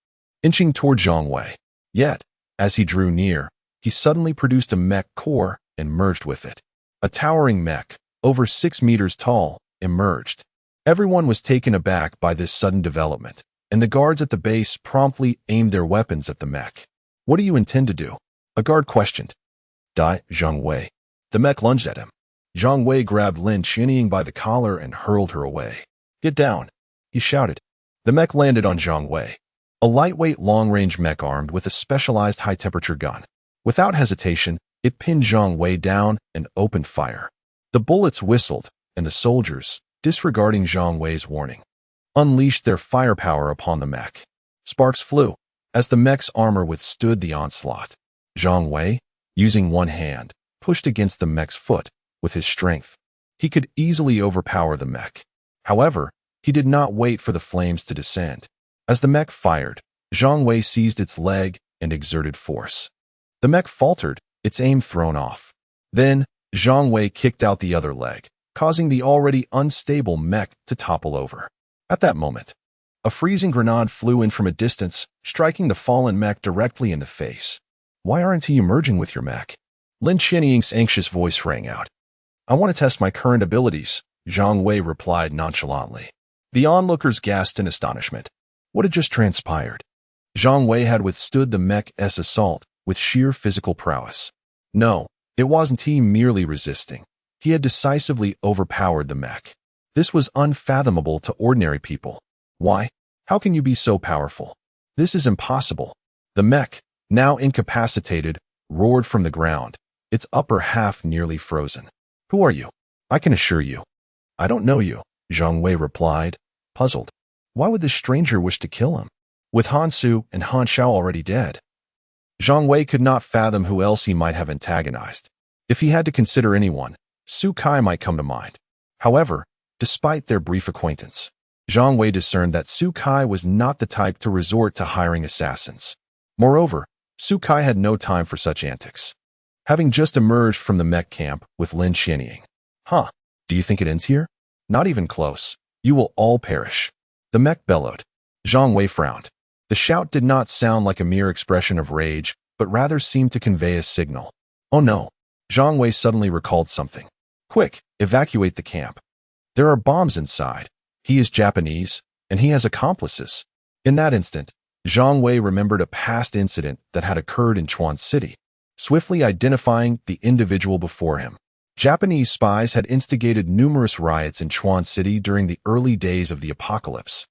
inching toward Zhang Wei. Yet, as he drew near, he suddenly produced a mech core and merged with it. A towering mech, over 6 meters tall, emerged. Everyone was taken aback by this sudden development, and the guards at the base promptly aimed their weapons at the mech. What do you intend to do? A guard questioned. Die, Zhang Wei. The mech lunged at him. Zhang Wei grabbed Lin Xinying by the collar and hurled her away. Get down, he shouted. The mech landed on Zhang Wei, a lightweight long-range mech armed with a specialized high-temperature gun. Without hesitation, it pinned Zhang Wei down and opened fire. The bullets whistled, and the soldiers, disregarding Zhang Wei's warning, unleashed their firepower upon the mech. Sparks flew as the mech's armor withstood the onslaught. Zhang Wei, using one hand, pushed against the mech's foot with his strength. He could easily overpower the mech. However, he did not wait for the flames to descend. As the mech fired, Zhang Wei seized its leg and exerted force. The mech faltered, its aim thrown off. Then, Zhang Wei kicked out the other leg, causing the already unstable mech to topple over. At that moment, a freezing grenade flew in from a distance, striking the fallen mech directly in the face. "Why aren't you emerging with your mech?" Lin Qianying's anxious voice rang out. "I want to test my current abilities," Zhang Wei replied nonchalantly. The onlookers gasped in astonishment. What had just transpired? Zhang Wei had withstood the mech's assault with sheer physical prowess. No, it wasn't he merely resisting. He had decisively overpowered the mech. This was unfathomable to ordinary people. Why? How can you be so powerful? This is impossible. The mech, now incapacitated, roared from the ground, its upper half nearly frozen. "Who are you?" "I can assure you, I don't know you," Zhang Wei replied, puzzled. Why would this stranger wish to kill him? With Han Su and Han Xiao already dead, Zhang Wei could not fathom who else he might have antagonized. If he had to consider anyone, Su Kai might come to mind. However, despite their brief acquaintance, Zhang Wei discerned that Su Kai was not the type to resort to hiring assassins. Moreover, Su Kai had no time for such antics. Having just emerged from the mech camp with Lin Qianying. "Huh, do you think it ends here?" "Not even close. You will all perish," the mech bellowed. Zhang Wei frowned. The shout did not sound like a mere expression of rage, but rather seemed to convey a signal. Oh no. Zhang Wei suddenly recalled something. "Quick, evacuate the camp. There are bombs inside. He is Japanese, and he has accomplices." In that instant, Zhang Wei remembered a past incident that had occurred in Chuan City. Swiftly identifying the individual before him, Japanese spies had instigated numerous riots in Chuan City during the early days of the apocalypse,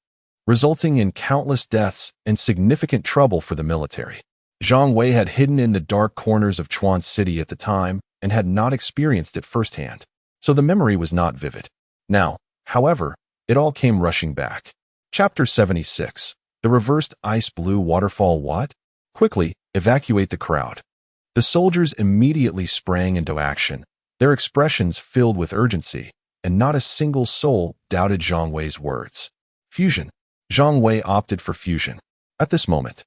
resulting in countless deaths and significant trouble for the military. Zhang Wei had hidden in the dark corners of Chuan City at the time and had not experienced it firsthand, so the memory was not vivid. Now, however, it all came rushing back. Chapter 76. The Reversed Ice Blue Waterfall. What? Quickly, evacuate the crowd. The soldiers immediately sprang into action, their expressions filled with urgency, and not a single soul doubted Zhang Wei's words. Fusion. Zhang Wei opted for fusion. At this moment,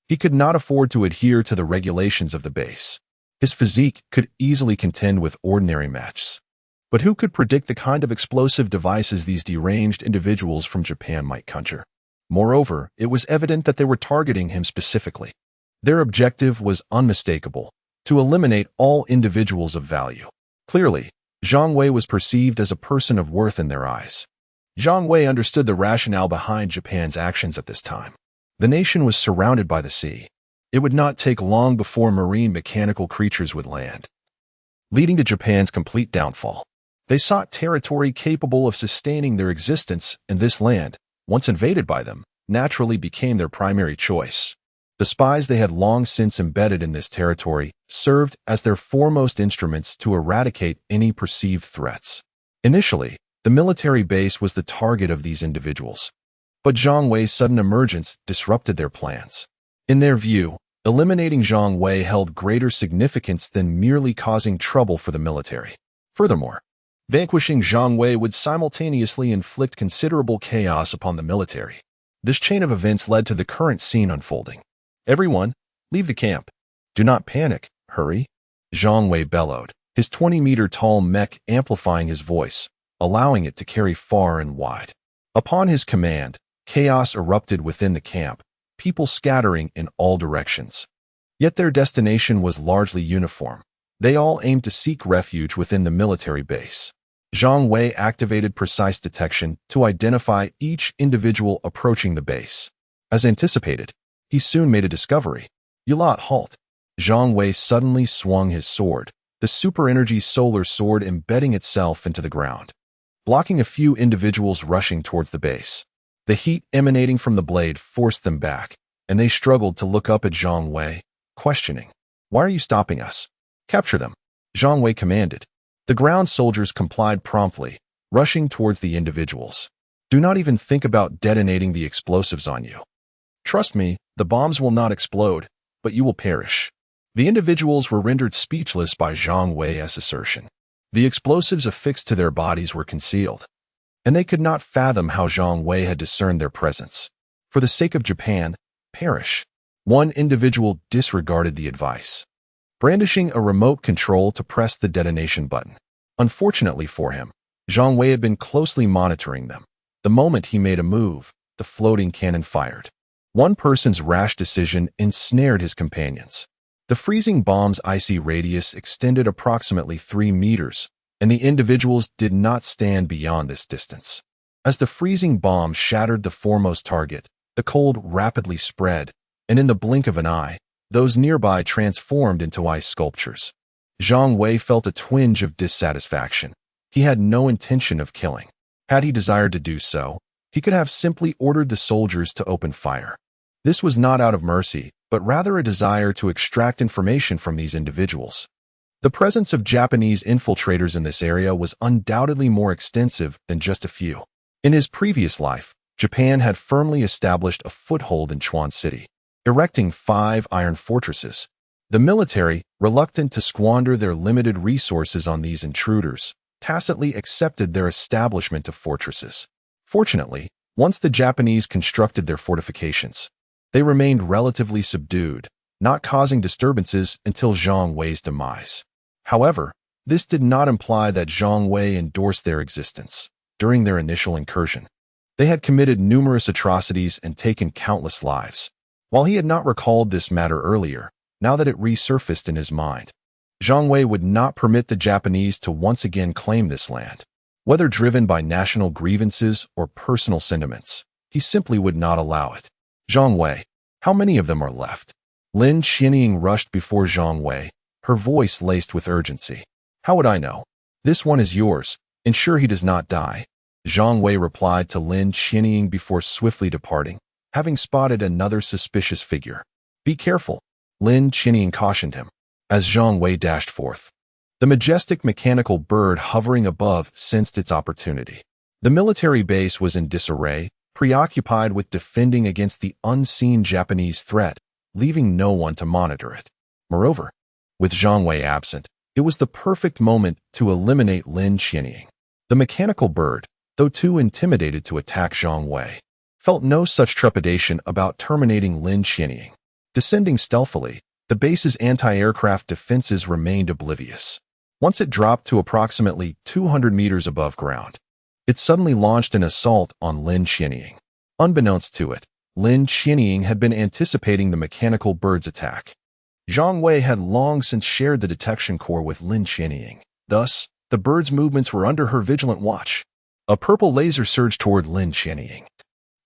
he could not afford to adhere to the regulations of the base. His physique could easily contend with ordinary mechs. But who could predict the kind of explosive devices these deranged individuals from Japan might conjure? Moreover, it was evident that they were targeting him specifically. Their objective was unmistakable: to eliminate all individuals of value. Clearly, Zhang Wei was perceived as a person of worth in their eyes. Zhang Wei understood the rationale behind Japan's actions at this time. The nation was surrounded by the sea. It would not take long before marine mechanical creatures would land, leading to Japan's complete downfall. They sought territory capable of sustaining their existence, and this land, once invaded by them, naturally became their primary choice. The spies they had long since embedded in this territory served as their foremost instruments to eradicate any perceived threats. Initially, the military base was the target of these individuals, but Zhang Wei's sudden emergence disrupted their plans. In their view, eliminating Zhang Wei held greater significance than merely causing trouble for the military. Furthermore, vanquishing Zhang Wei would simultaneously inflict considerable chaos upon the military. This chain of events led to the current scene unfolding. "Everyone, leave the camp. Do not panic, hurry," Zhang Wei bellowed, his 20-meter-tall mech amplifying his voice, allowing it to carry far and wide. Upon his command, chaos erupted within the camp, people scattering in all directions. Yet their destination was largely uniform. They all aimed to seek refuge within the military base. Zhang Wei activated precise detection to identify each individual approaching the base. As anticipated, he soon made a discovery. "You lot, halt." Zhang Wei suddenly swung his sword, the super-energy solar sword embedding itself into the ground, blocking a few individuals rushing towards the base. The heat emanating from the blade forced them back, and they struggled to look up at Zhang Wei, questioning. "Why are you stopping us?" "Capture them," Zhang Wei commanded. The ground soldiers complied promptly, rushing towards the individuals. Do not even think about detonating the explosives on you. Trust me, the bombs will not explode, but you will perish. The individuals were rendered speechless by Zhang Wei's assertion. The explosives affixed to their bodies were concealed, and they could not fathom how Zhang Wei had discerned their presence. For the sake of Japan, perish. One individual disregarded the advice, brandishing a remote control to press the detonation button. Unfortunately for him, Zhang Wei had been closely monitoring them. The moment he made a move, the floating cannon fired. One person's rash decision ensnared his companions. The freezing bomb's icy radius extended approximately 3 meters, and the individuals did not stand beyond this distance. As the freezing bomb shattered the foremost target, the cold rapidly spread, and in the blink of an eye, those nearby transformed into ice sculptures. Zhang Wei felt a twinge of dissatisfaction. He had no intention of killing. Had he desired to do so, he could have simply ordered the soldiers to open fire. This was not out of mercy, but rather a desire to extract information from these individuals. The presence of Japanese infiltrators in this area was undoubtedly more extensive than just a few. In his previous life, Japan had firmly established a foothold in Chuan City, erecting 5 iron fortresses. The military, reluctant to squander their limited resources on these intruders, tacitly accepted their establishment of fortresses. Fortunately, once the Japanese constructed their fortifications, they remained relatively subdued, not causing disturbances until Zhang Wei's demise. However, this did not imply that Zhang Wei endorsed their existence. During their initial incursion, they had committed numerous atrocities and taken countless lives. While he had not recalled this matter earlier, now that it resurfaced in his mind, Zhang Wei would not permit the Japanese to once again claim this land. Whether driven by national grievances or personal sentiments, he simply would not allow it. Zhang Wei, how many of them are left? Lin Qianying rushed before Zhang Wei, her voice laced with urgency. How would I know? This one is yours. Ensure he does not die. Zhang Wei replied to Lin Qianying before swiftly departing, having spotted another suspicious figure. Be careful, Lin Qianying cautioned him, as Zhang Wei dashed forth. The majestic mechanical bird hovering above sensed its opportunity. The military base was in disarray, preoccupied with defending against the unseen Japanese threat, leaving no one to monitor it. Moreover, with Zhang Wei absent, it was the perfect moment to eliminate Lin Qianying. The mechanical bird, though too intimidated to attack Zhang Wei, felt no such trepidation about terminating Lin Qianying. Descending stealthily, the base's anti-aircraft defenses remained oblivious. Once it dropped to approximately 200 meters above ground, it suddenly launched an assault on Lin Qianying. Unbeknownst to it, Lin Qianying had been anticipating the mechanical bird's attack. Zhang Wei had long since shared the detection core with Lin Qianying. Thus, the bird's movements were under her vigilant watch. A purple laser surged toward Lin Qianying,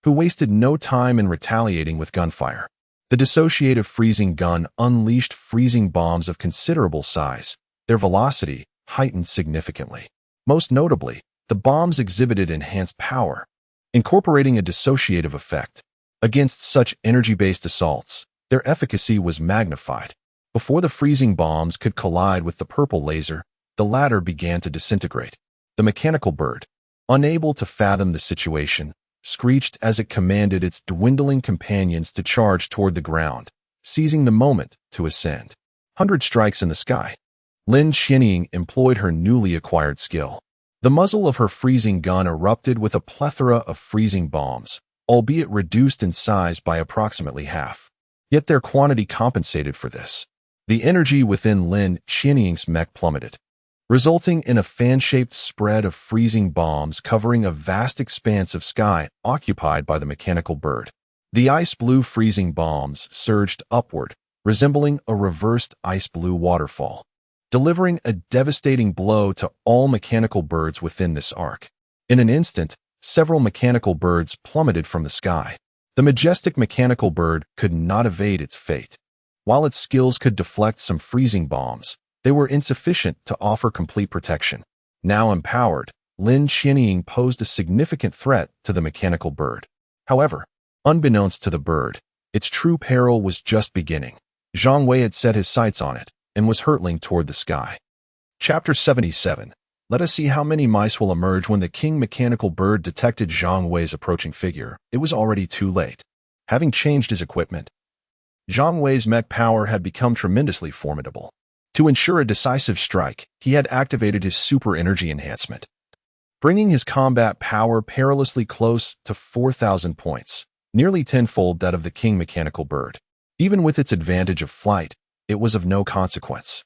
who wasted no time in retaliating with gunfire. The dissociative freezing gun unleashed freezing bombs of considerable size, their velocity heightened significantly. Most notably, the bombs exhibited enhanced power, incorporating a dissociative effect. Against such energy-based assaults, their efficacy was magnified. Before the freezing bombs could collide with the purple laser, the latter began to disintegrate. The mechanical bird, unable to fathom the situation, screeched as it commanded its dwindling companions to charge toward the ground, seizing the moment to ascend. 100 strikes in the sky. Lin Qianying employed her newly acquired skill. The muzzle of her freezing gun erupted with a plethora of freezing bombs, albeit reduced in size by approximately half. Yet their quantity compensated for this. The energy within Lin Qianying's mech plummeted, resulting in a fan-shaped spread of freezing bombs covering a vast expanse of sky occupied by the mechanical bird. The ice-blue freezing bombs surged upward, resembling a reversed ice-blue waterfall, delivering a devastating blow to all mechanical birds within this arc. In an instant, several mechanical birds plummeted from the sky. The majestic mechanical bird could not evade its fate. While its skills could deflect some freezing bombs, they were insufficient to offer complete protection. Now empowered, Lin Qianying posed a significant threat to the mechanical bird. However, unbeknownst to the bird, its true peril was just beginning. Zhang Wei had set his sights on it and was hurtling toward the sky. Chapter 77. Let us see how many mice will emerge. When the king mechanical bird detected Zhang Wei's approaching figure, it was already too late. Having changed his equipment, Zhang Wei's mech power had become tremendously formidable. To ensure a decisive strike, he had activated his super energy enhancement, bringing his combat power perilously close to 4,000 points, nearly tenfold that of the king mechanical bird. Even with its advantage of flight, it was of no consequence.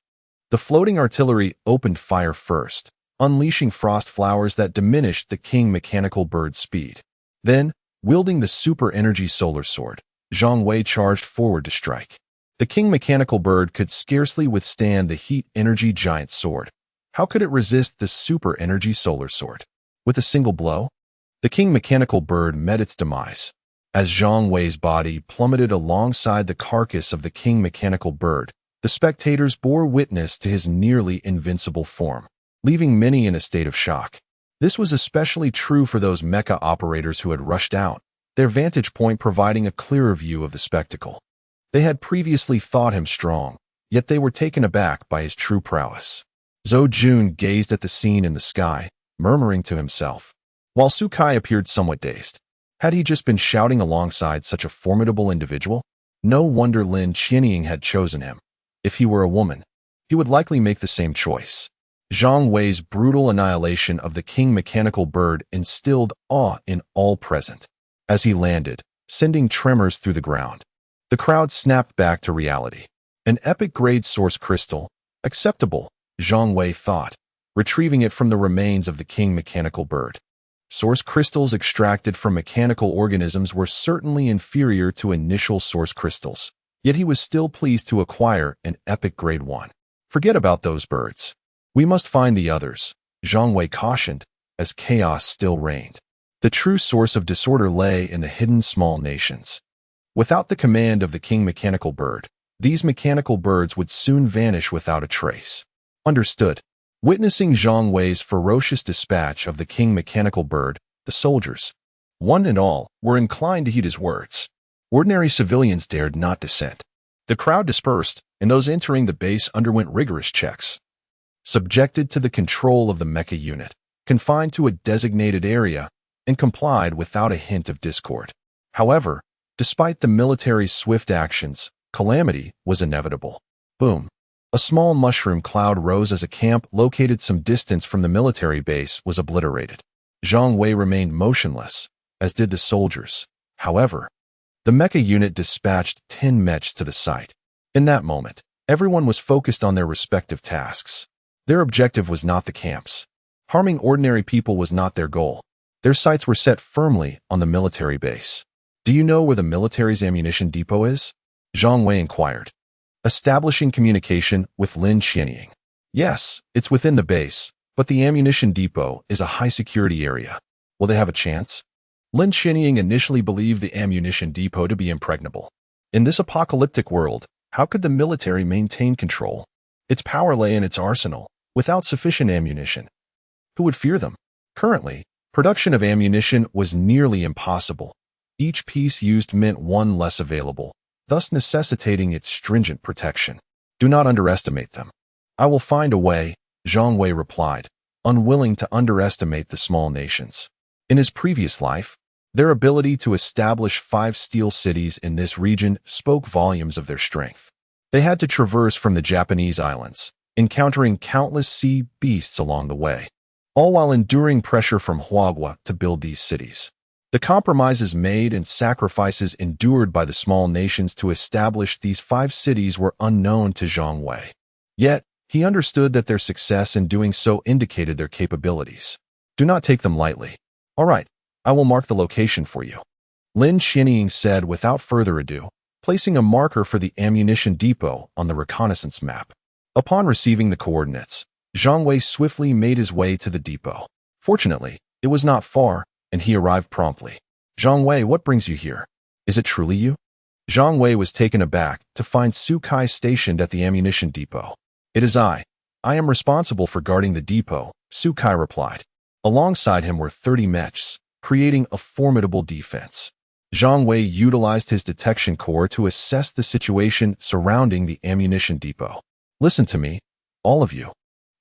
The floating artillery opened fire first, unleashing frost flowers that diminished the king mechanical bird's speed. Then, wielding the super energy solar sword, Zhang Wei charged forward to strike. The king mechanical bird could scarcely withstand the heat energy giant sword. How could it resist the super energy solar sword? With a single blow, the king mechanical bird met its demise. As Zhang Wei's body plummeted alongside the carcass of the king mechanical bird, the spectators bore witness to his nearly invincible form, leaving many in a state of shock. This was especially true for those mecha operators who had rushed out, their vantage point providing a clearer view of the spectacle. They had previously thought him strong, yet they were taken aback by his true prowess. Zhou Jun gazed at the scene in the sky, murmuring to himself, while Su Kai appeared somewhat dazed. Had he just been shouting alongside such a formidable individual? No wonder Lin Qianying had chosen him. If he were a woman, he would likely make the same choice. Zhang Wei's brutal annihilation of the king mechanical bird instilled awe in all present. As he landed, sending tremors through the ground, the crowd snapped back to reality. An epic-grade source crystal, acceptable, Zhang Wei thought, retrieving it from the remains of the king mechanical bird. Source crystals extracted from mechanical organisms were certainly inferior to initial source crystals, yet he was still pleased to acquire an epic grade 1. Forget about those birds. We must find the others, Zhang Wei cautioned, as chaos still reigned. The true source of disorder lay in the hidden small nations. Without the command of the king mechanical bird, these mechanical birds would soon vanish without a trace. Understood. Witnessing Zhang Wei's ferocious dispatch of the king mechanical bird, the soldiers, one and all, were inclined to heed his words. Ordinary civilians dared not dissent. The crowd dispersed, and those entering the base underwent rigorous checks. Subjected to the control of the mecha unit, confined to a designated area, and complied without a hint of discord. However, despite the military's swift actions, calamity was inevitable. Boom. A small mushroom cloud rose as a camp located some distance from the military base was obliterated. Zhang Wei remained motionless, as did the soldiers. However, the mecha unit dispatched 10 mechs to the site. In that moment, everyone was focused on their respective tasks. Their objective was not the camps. Harming ordinary people was not their goal. Their sights were set firmly on the military base. Do you know where the military's ammunition depot is? Zhang Wei inquired, establishing communication with Lin Qianying. Yes, it's within the base, but the ammunition depot is a high-security area. Will they have a chance? Lin Qianying initially believed the ammunition depot to be impregnable. In this apocalyptic world, how could the military maintain control? Its power lay in its arsenal, without sufficient ammunition. Who would fear them? Currently, production of ammunition was nearly impossible. Each piece used meant one less available, thus necessitating its stringent protection. Do not underestimate them. I will find a way, Zhang Wei replied, unwilling to underestimate the small nations. In his previous life, their ability to establish 5 steel cities in this region spoke volumes of their strength. They had to traverse from the Japanese islands, encountering countless sea beasts along the way, all while enduring pressure from Huagua to build these cities. The compromises made and sacrifices endured by the small nations to establish these 5 cities were unknown to Zhang Wei. Yet, he understood that their success in doing so indicated their capabilities. Do not take them lightly. All right, I will mark the location for you, Lin Qianying said without further ado, placing a marker for the ammunition depot on the reconnaissance map. Upon receiving the coordinates, Zhang Wei swiftly made his way to the depot. Fortunately, it was not far, and he arrived promptly. Zhang Wei, what brings you here? Is it truly you? Zhang Wei was taken aback to find Su Kai stationed at the ammunition depot. It is I. I am responsible for guarding the depot, Su Kai replied. Alongside him were 30 mechs, creating a formidable defense. Zhang Wei utilized his detection core to assess the situation surrounding the ammunition depot. Listen to me, all of you.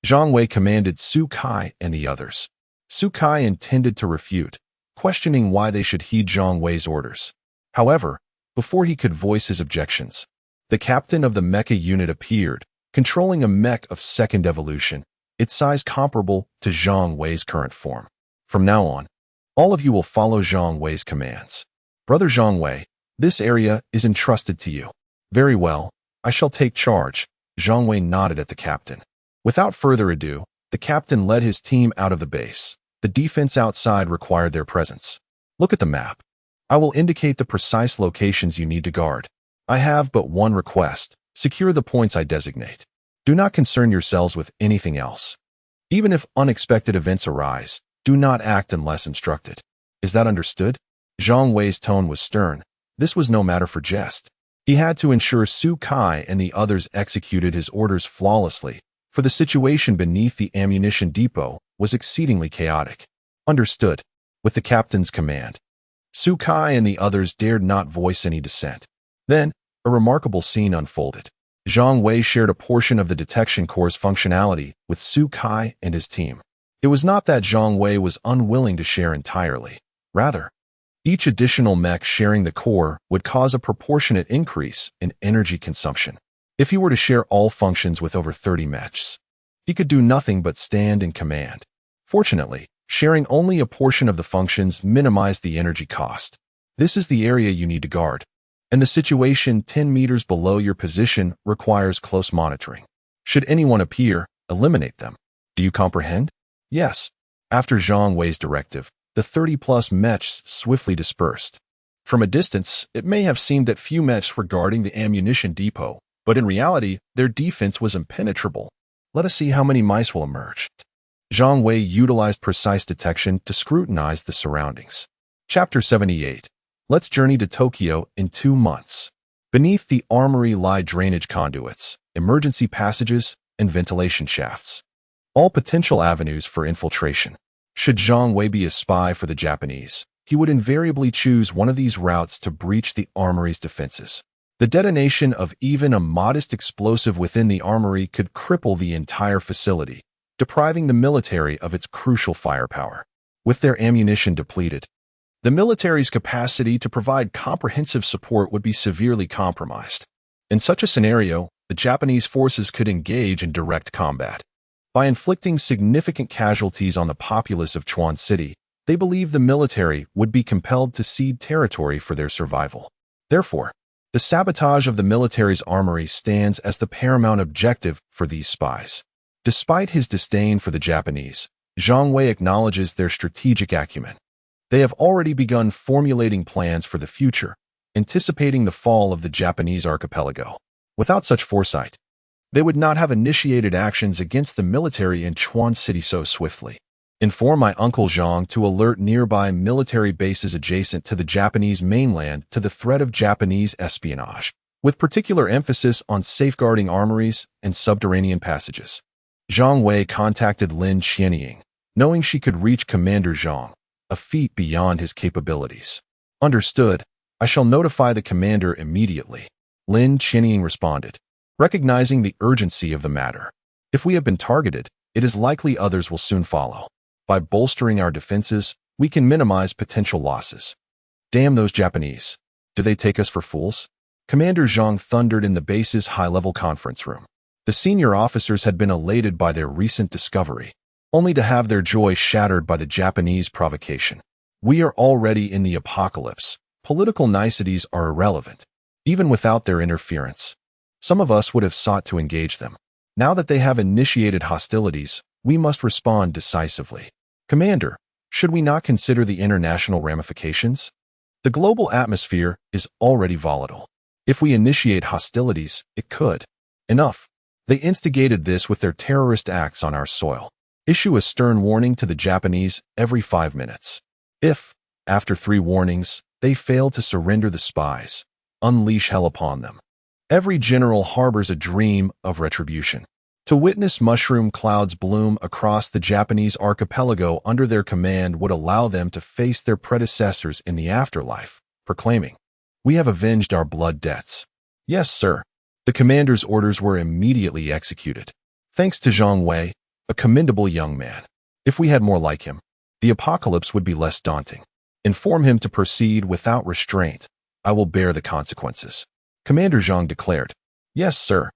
Zhang Wei commanded Su Kai and the others. Su Kai intended to refute, questioning why they should heed Zhang Wei's orders. However, before he could voice his objections, the captain of the mecha unit appeared, controlling a mech of second evolution, its size comparable to Zhang Wei's current form. From now on, all of you will follow Zhang Wei's commands. Brother Zhang Wei, this area is entrusted to you. Very well, I shall take charge. Zhang Wei nodded at the captain. Without further ado, the captain led his team out of the base. The defense outside required their presence. Look at the map. I will indicate the precise locations you need to guard. I have but one request. Secure the points I designate. Do not concern yourselves with anything else. Even if unexpected events arise, do not act unless instructed. Is that understood? Zhang Wei's tone was stern. This was no matter for jest. He had to ensure Su Kai and the others executed his orders flawlessly, for the situation beneath the ammunition depot was exceedingly chaotic. Understood. With the captain's command, Su Kai and the others dared not voice any dissent. Then, a remarkable scene unfolded. Zhang Wei shared a portion of the detection core's functionality with Su Kai and his team. It was not that Zhang Wei was unwilling to share entirely. Rather, each additional mech sharing the core would cause a proportionate increase in energy consumption. If he were to share all functions with over 30 mechs, he could do nothing but stand in command. Fortunately, sharing only a portion of the functions minimized the energy cost. This is the area you need to guard, and the situation 10 meters below your position requires close monitoring. Should anyone appear, eliminate them. Do you comprehend? Yes. After Zhang Wei's directive, the 30-plus mechs swiftly dispersed. From a distance, it may have seemed that few mechs were guarding the ammunition depot, but in reality, their defense was impenetrable. Let us see how many mice will emerge. Zhang Wei utilized precise detection to scrutinize the surroundings. Chapter 78. Let's journey to Tokyo in 2 months. Beneath the armory lie drainage conduits, emergency passages, and ventilation shafts. All potential avenues for infiltration. Should Zhang Wei be a spy for the Japanese, he would invariably choose one of these routes to breach the armory's defenses. The detonation of even a modest explosive within the armory could cripple the entire facility, depriving the military of its crucial firepower. With their ammunition depleted, the military's capacity to provide comprehensive support would be severely compromised. In such a scenario, the Japanese forces could engage in direct combat. By inflicting significant casualties on the populace of Chuan City, they believe the military would be compelled to cede territory for their survival. Therefore, the sabotage of the military's armory stands as the paramount objective for these spies. Despite his disdain for the Japanese, Zhang Wei acknowledges their strategic acumen. They have already begun formulating plans for the future, anticipating the fall of the Japanese archipelago. Without such foresight, they would not have initiated actions against the military in Chuan City so swiftly. Inform my uncle Zhang to alert nearby military bases adjacent to the Japanese mainland to the threat of Japanese espionage, with particular emphasis on safeguarding armories and subterranean passages. Zhang Wei contacted Lin Qianying, knowing she could reach Commander Zhang, a feat beyond his capabilities. Understood. I shall notify the commander immediately. Lin Qianying responded, recognizing the urgency of the matter. If we have been targeted, it is likely others will soon follow. By bolstering our defenses, we can minimize potential losses. Damn those Japanese. Do they take us for fools? Commander Zhang thundered in the base's high-level conference room. The senior officers had been elated by their recent discovery, only to have their joy shattered by the Japanese provocation. We are already in the apocalypse. Political niceties are irrelevant. Even without their interference, some of us would have sought to engage them. Now that they have initiated hostilities, we must respond decisively. Commander, should we not consider the international ramifications? The global atmosphere is already volatile. If we initiate hostilities, it could. Enough. They instigated this with their terrorist acts on our soil. Issue a stern warning to the Japanese every 5 minutes. If, after 3 warnings, they fail to surrender the spies, unleash hell upon them. Every general harbors a dream of retribution. To witness mushroom clouds bloom across the Japanese archipelago under their command would allow them to face their predecessors in the afterlife, proclaiming, "We have avenged our blood debts." Yes, sir. The commander's orders were immediately executed. Thanks to Zhang Wei, A commendable young man. If we had more like him, the apocalypse would be less daunting. Inform him to proceed without restraint. I will bear the consequences. Commander Zhang declared. Yes, sir.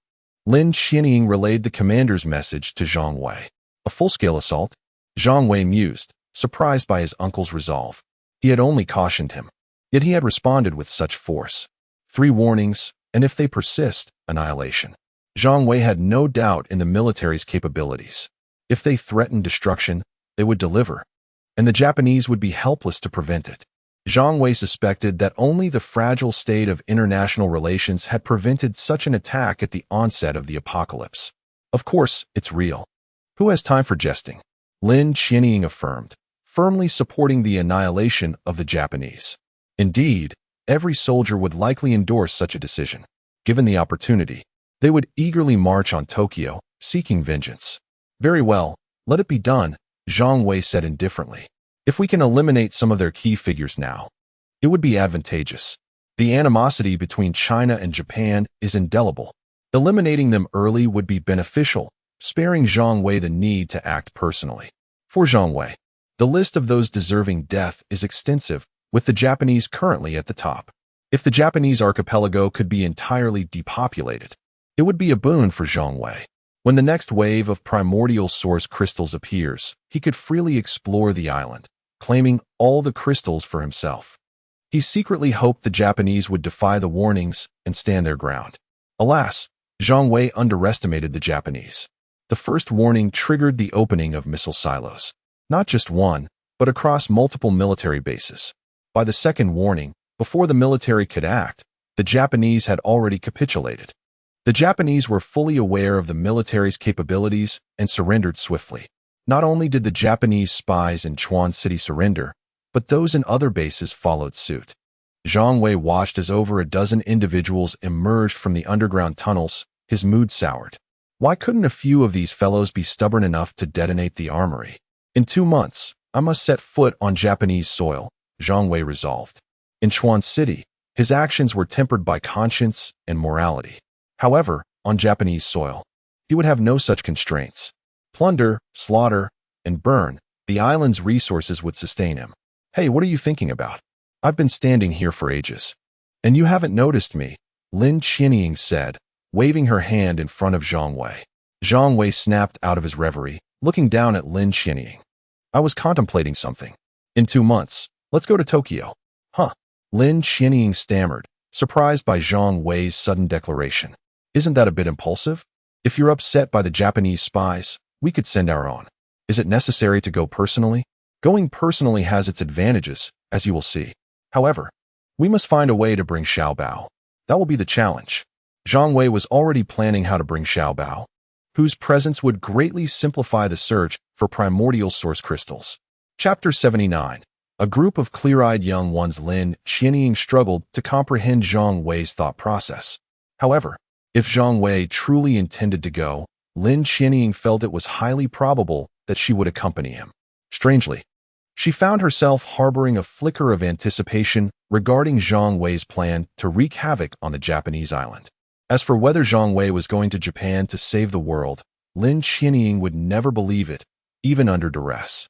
Lin Qianying relayed the commander's message to Zhang Wei. A full-scale assault? Zhang Wei mused, surprised by his uncle's resolve. He had only cautioned him, yet he had responded with such force. 3 warnings, and if they persist, annihilation. Zhang Wei had no doubt in the military's capabilities. If they threatened destruction, they would deliver, and the Japanese would be helpless to prevent it. Zhang Wei suspected that only the fragile state of international relations had prevented such an attack at the onset of the apocalypse. Of course, it's real. Who has time for jesting? Lin Qianying affirmed, firmly supporting the annihilation of the Japanese. Indeed, every soldier would likely endorse such a decision. Given the opportunity, they would eagerly march on Tokyo, seeking vengeance. Very well, let it be done, Zhang Wei said indifferently. If we can eliminate some of their key figures now, it would be advantageous. The animosity between China and Japan is indelible. Eliminating them early would be beneficial, sparing Zhang Wei the need to act personally. For Zhang Wei, the list of those deserving death is extensive, with the Japanese currently at the top. If the Japanese archipelago could be entirely depopulated, it would be a boon for Zhang Wei. When the next wave of primordial source crystals appears, he could freely explore the island, claiming all the crystals for himself. He secretly hoped the Japanese would defy the warnings and stand their ground. Alas, Zhang Wei underestimated the Japanese. The first warning triggered the opening of missile silos. Not just one, but across multiple military bases. By the second warning, before the military could act, the Japanese had already capitulated. The Japanese were fully aware of the military's capabilities and surrendered swiftly. Not only did the Japanese spies in Chuan City surrender, but those in other bases followed suit. Zhang Wei watched as over a dozen individuals emerged from the underground tunnels, his mood soured. Why couldn't a few of these fellows be stubborn enough to detonate the armory? In 2 months, I must set foot on Japanese soil, Zhang Wei resolved. In Chuan City, his actions were tempered by conscience and morality. However, on Japanese soil, he would have no such constraints. Plunder, slaughter, and burn, the island's resources would sustain him. Hey, what are you thinking about? I've been standing here for ages. And you haven't noticed me, Lin Qianying said, waving her hand in front of Zhang Wei. Zhang Wei snapped out of his reverie, looking down at Lin Qianying. I was contemplating something. In 2 months, let's go to Tokyo. Huh? Lin Qianying stammered, surprised by Zhang Wei's sudden declaration. Isn't that a bit impulsive? If you're upset by the Japanese spies, we could send our own. Is it necessary to go personally? Going personally has its advantages, as you will see. However, we must find a way to bring Xiao Bao. That will be the challenge. Zhang Wei was already planning how to bring Xiao Bao, whose presence would greatly simplify the search for primordial source crystals. Chapter 79. A group of clear-eyed young ones. Lin Qianying struggled to comprehend Zhang Wei's thought process. However, if Zhang Wei truly intended to go, Lin Qianying felt it was highly probable that she would accompany him. Strangely, she found herself harboring a flicker of anticipation regarding Zhang Wei's plan to wreak havoc on the Japanese island. As for whether Zhang Wei was going to Japan to save the world, Lin Qianying would never believe it, even under duress.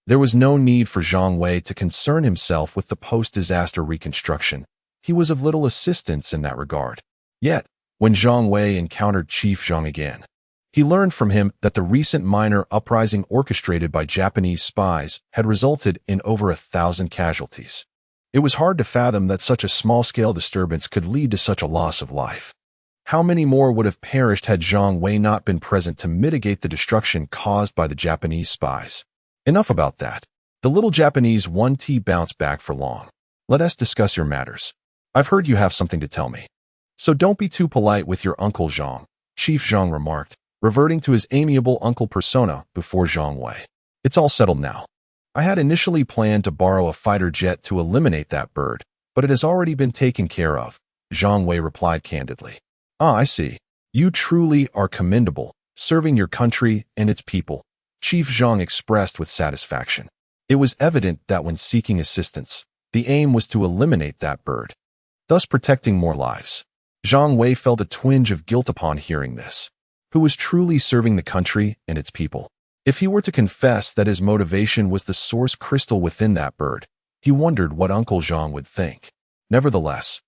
There was no need for Zhang Wei to concern himself with the post-disaster reconstruction. He was of little assistance in that regard. Yet, when Zhang Wei encountered Chief Zhang again, he learned from him that the recent minor uprising orchestrated by Japanese spies had resulted in over 1,000 casualties. It was hard to fathom that such a small-scale disturbance could lead to such a loss of life. How many more would have perished had Zhang Wei not been present to mitigate the destruction caused by the Japanese spies? Enough about that. The little Japanese 1T bounced back for long. Let us discuss your matters. I've heard you have something to tell me. So don't be too polite with your Uncle Zhang, Chief Zhang remarked, reverting to his amiable uncle persona before Zhang Wei. It's all settled now. I had initially planned to borrow a fighter jet to eliminate that bird, but it has already been taken care of, Zhang Wei replied candidly. Ah, I see. You truly are commendable, serving your country and its people, Chief Zhang expressed with satisfaction. It was evident that when seeking assistance, the aim was to eliminate that bird, thus protecting more lives. Zhang Wei felt a twinge of guilt upon hearing this. Who was truly serving the country and its people? If he were to confess that his motivation was the source crystal within that bird, he wondered what Uncle Zhang would think. Nevertheless,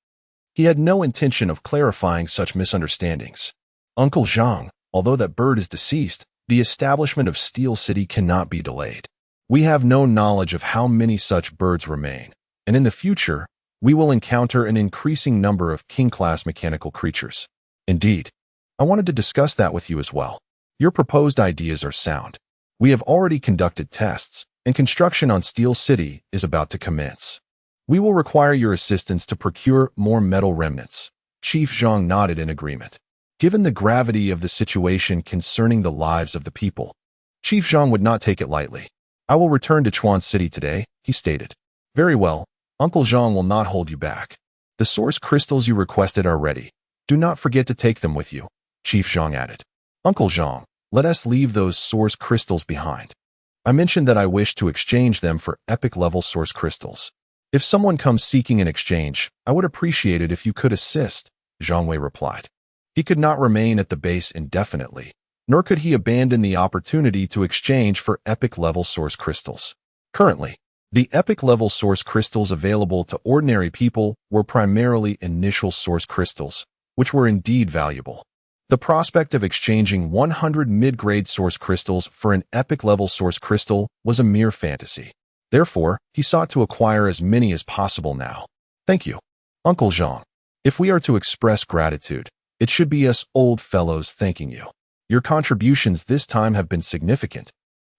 he had no intention of clarifying such misunderstandings. Uncle Zhang, although that bird is deceased, the establishment of Steel City cannot be delayed. We have no knowledge of how many such birds remain, and in the future, we will encounter an increasing number of king-class mechanical creatures. Indeed, I wanted to discuss that with you as well. Your proposed ideas are sound. We have already conducted tests, and construction on Steel City is about to commence. We will require your assistance to procure more metal remnants. Chief Zhang nodded in agreement. Given the gravity of the situation concerning the lives of the people, Chief Zhang would not take it lightly. I will return to Chuan City today, he stated. Very well, Uncle Zhang will not hold you back. The source crystals you requested are ready. Do not forget to take them with you, Chief Zhang added. Uncle Zhang, let us leave those source crystals behind. I mentioned that I wish to exchange them for epic-level source crystals. If someone comes seeking an exchange, I would appreciate it if you could assist, Zhang Wei replied. He could not remain at the base indefinitely, nor could he abandon the opportunity to exchange for epic-level source crystals. Currently, the epic-level source crystals available to ordinary people were primarily initial source crystals, which were indeed valuable. The prospect of exchanging 100 mid-grade source crystals for an epic-level source crystal was a mere fantasy. Therefore, he sought to acquire as many as possible now. Thank you, Uncle Zhang. If we are to express gratitude, it should be us old fellows thanking you. Your contributions this time have been significant,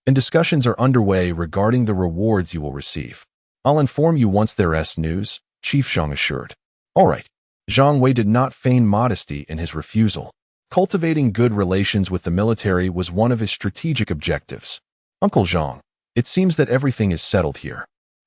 and discussions are underway regarding the rewards you will receive. I'll inform you once there's news, Chief Zhang assured. All right. Zhang Wei did not feign modesty in his refusal. Cultivating good relations with the military was one of his strategic objectives. Uncle Zhang, it seems that everything is settled here.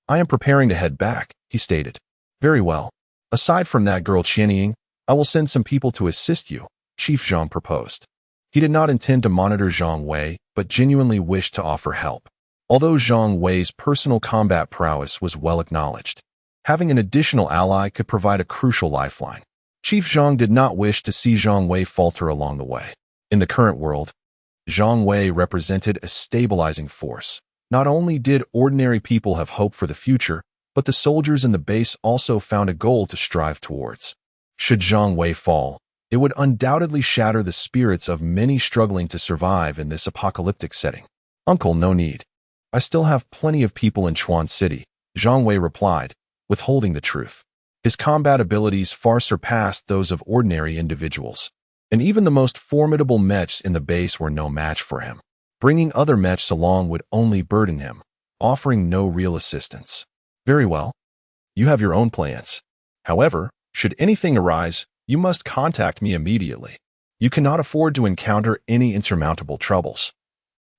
I am preparing to head back, he stated. Very well. Aside from that girl Qianying, I will send some people to assist you, Chief Zhang proposed. He did not intend to monitor Zhang Wei, but genuinely wished to offer help. Although Zhang Wei's personal combat prowess was well acknowledged, having an additional ally could provide a crucial lifeline. Chief Zhang did not wish to see Zhang Wei falter along the way. In the current world, Zhang Wei represented a stabilizing force. Not only did ordinary people have hope for the future, but the soldiers in the base also found a goal to strive towards. Should Zhang Wei fall, it would undoubtedly shatter the spirits of many struggling to survive in this apocalyptic setting. Uncle, no need. I still have plenty of people in Chuan City, Zhang Wei replied, withholding the truth. His combat abilities far surpassed those of ordinary individuals, and even the most formidable mechs in the base were no match for him. Bringing other mechs along would only burden him, offering no real assistance. Very well. You have your own plans. However, should anything arise, you must contact me immediately. You cannot afford to encounter any insurmountable troubles.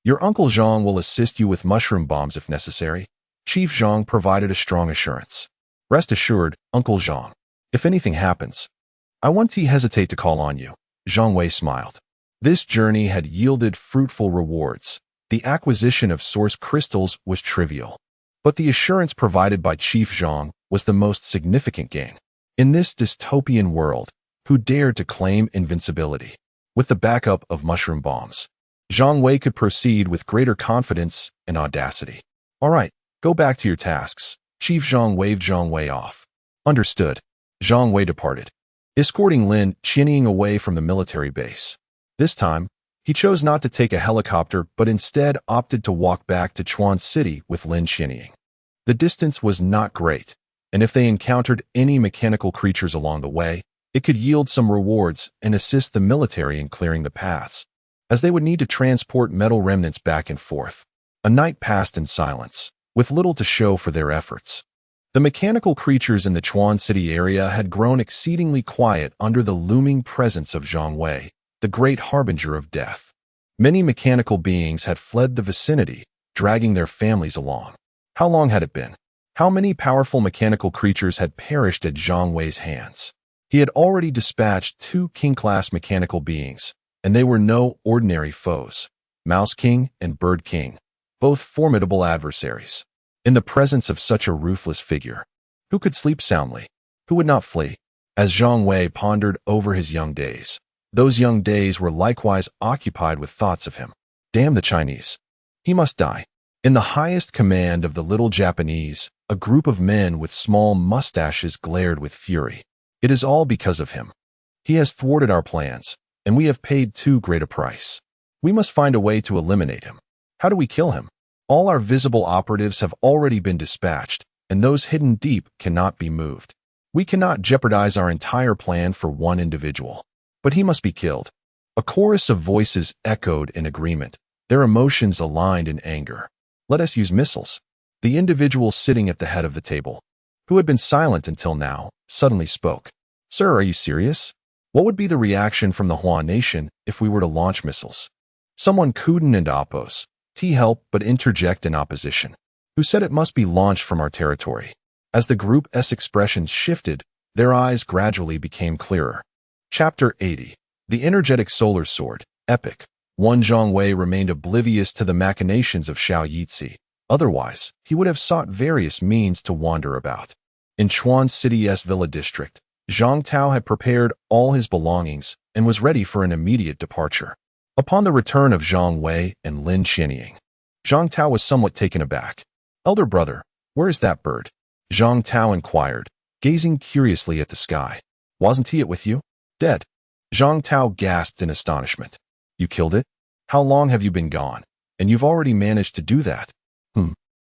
Your Uncle Zhang will assist you with mushroom bombs if necessary. Chief Zhang provided a strong assurance. Rest assured, Uncle Zhang. If anything happens, I won't hesitate to call on you. Zhang Wei smiled. This journey had yielded fruitful rewards. The acquisition of source crystals was trivial, but the assurance provided by Chief Zhang was the most significant gain. In this dystopian world, who dared to claim invincibility? With the backup of mushroom bombs, Zhang Wei could proceed with greater confidence and audacity. All right, go back to your tasks. Chief Zhang waved Zhang Wei off. Understood. Zhang Wei departed, escorting Lin Qianying away from the military base. This time, he chose not to take a helicopter but instead opted to walk back to Chuan City with Lin Qianying. The distance was not great, and if they encountered any mechanical creatures along the way, it could yield some rewards and assist the military in clearing the paths, as they would need to transport metal remnants back and forth. A night passed in silence, with little to show for their efforts. The mechanical creatures in the Chuan City area had grown exceedingly quiet under the looming presence of Zhang Wei, the great harbinger of death. Many mechanical beings had fled the vicinity, dragging their families along. How long had it been? How many powerful mechanical creatures had perished at Zhang Wei's hands? He had already dispatched 2 king-class mechanical beings, and they were no ordinary foes. Mouse King and Bird King, both formidable adversaries. In the presence of such a ruthless figure, who could sleep soundly? Who would not flee? As Zhang Wei pondered over his young days, those young days were likewise occupied with thoughts of him. Damn the Chinese. He must die. In the highest command of the little Japanese, a group of men with small mustaches glared with fury. It is all because of him. He has thwarted our plans, and we have paid too great a price. We must find a way to eliminate him. How do we kill him? All our visible operatives have already been dispatched, and those hidden deep cannot be moved. We cannot jeopardize our entire plan for one individual. But he must be killed. A chorus of voices echoed in agreement, their emotions aligned in anger. Let us use missiles. The individual sitting at the head of the table, who had been silent until now, suddenly spoke. Sir, are you serious? What would be the reaction from the Hua nation if we were to launch missiles? Someone Kuden and Oppose, help but interject in opposition, who said it must be launched from our territory. As the group's expressions shifted, their eyes gradually became clearer. Chapter 80. The Energetic Solar Sword, Epic. Zhang Wei remained oblivious to the machinations of Xiao Yitzi. Otherwise, he would have sought various means to wander about. In Chuan City's Villa District, Zhang Tao had prepared all his belongings and was ready for an immediate departure. Upon the return of Zhang Wei and Lin Qianying, Zhang Tao was somewhat taken aback. Elder brother, where is that bird? Zhang Tao inquired, gazing curiously at the sky. Wasn't he with you? Dead. Zhang Tao gasped in astonishment. You killed it? How long have you been gone? And you've already managed to do that?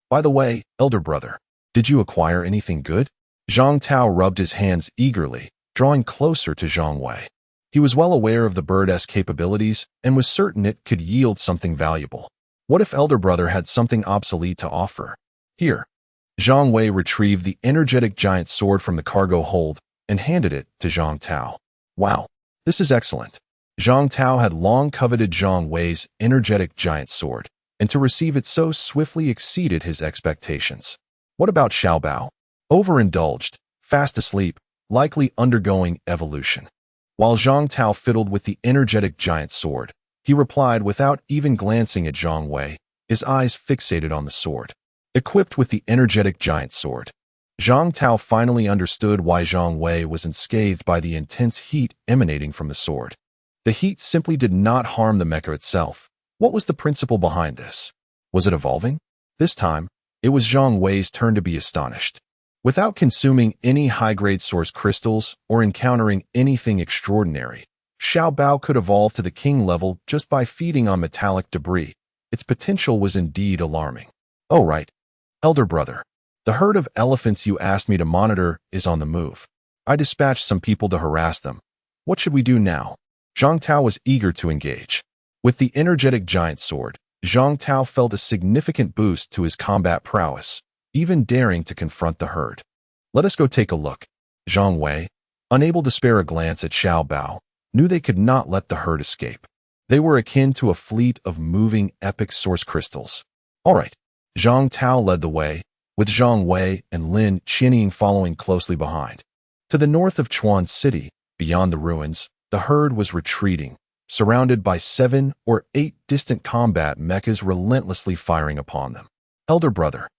By the way, elder brother, did you acquire anything good? Zhang Tao rubbed his hands eagerly, drawing closer to Zhang Wei. He was well aware of the bird's capabilities and was certain it could yield something valuable. What if elder brother had something obsolete to offer? Here. Zhang Wei retrieved the energetic giant sword from the cargo hold and handed it to Zhang Tao. Wow, this is excellent. Zhang Tao had long coveted Zhang Wei's energetic giant sword, and to receive it so swiftly exceeded his expectations. What about Xiao Bao? Overindulged, fast asleep, likely undergoing evolution. While Zhang Tao fiddled with the energetic giant sword, he replied without even glancing at Zhang Wei, his eyes fixated on the sword. Equipped with the energetic giant sword, Zhang Tao finally understood why Zhang Wei was unscathed by the intense heat emanating from the sword. The heat simply did not harm the mecha itself. What was the principle behind this? Was it evolving? This time, it was Zhang Wei's turn to be astonished. Without consuming any high-grade source crystals or encountering anything extraordinary, Xiao Bao could evolve to the king level just by feeding on metallic debris. Its potential was indeed alarming. Oh right. Elder brother, the herd of elephants you asked me to monitor is on the move. I dispatched some people to harass them. What should we do now? Zhang Tao was eager to engage. With the energetic giant sword, Zhang Tao felt a significant boost to his combat prowess, even daring to confront the herd. Let us go take a look. Zhang Wei, unable to spare a glance at Xiao Bao, knew they could not let the herd escape. They were akin to a fleet of moving epic source crystals. All right. Zhang Tao led the way, with Zhang Wei and Lin Qianying following closely behind. To the north of Chuan City, beyond the ruins, the herd was retreating, surrounded by 7 or 8 distant combat mechas relentlessly firing upon them. Elder brother.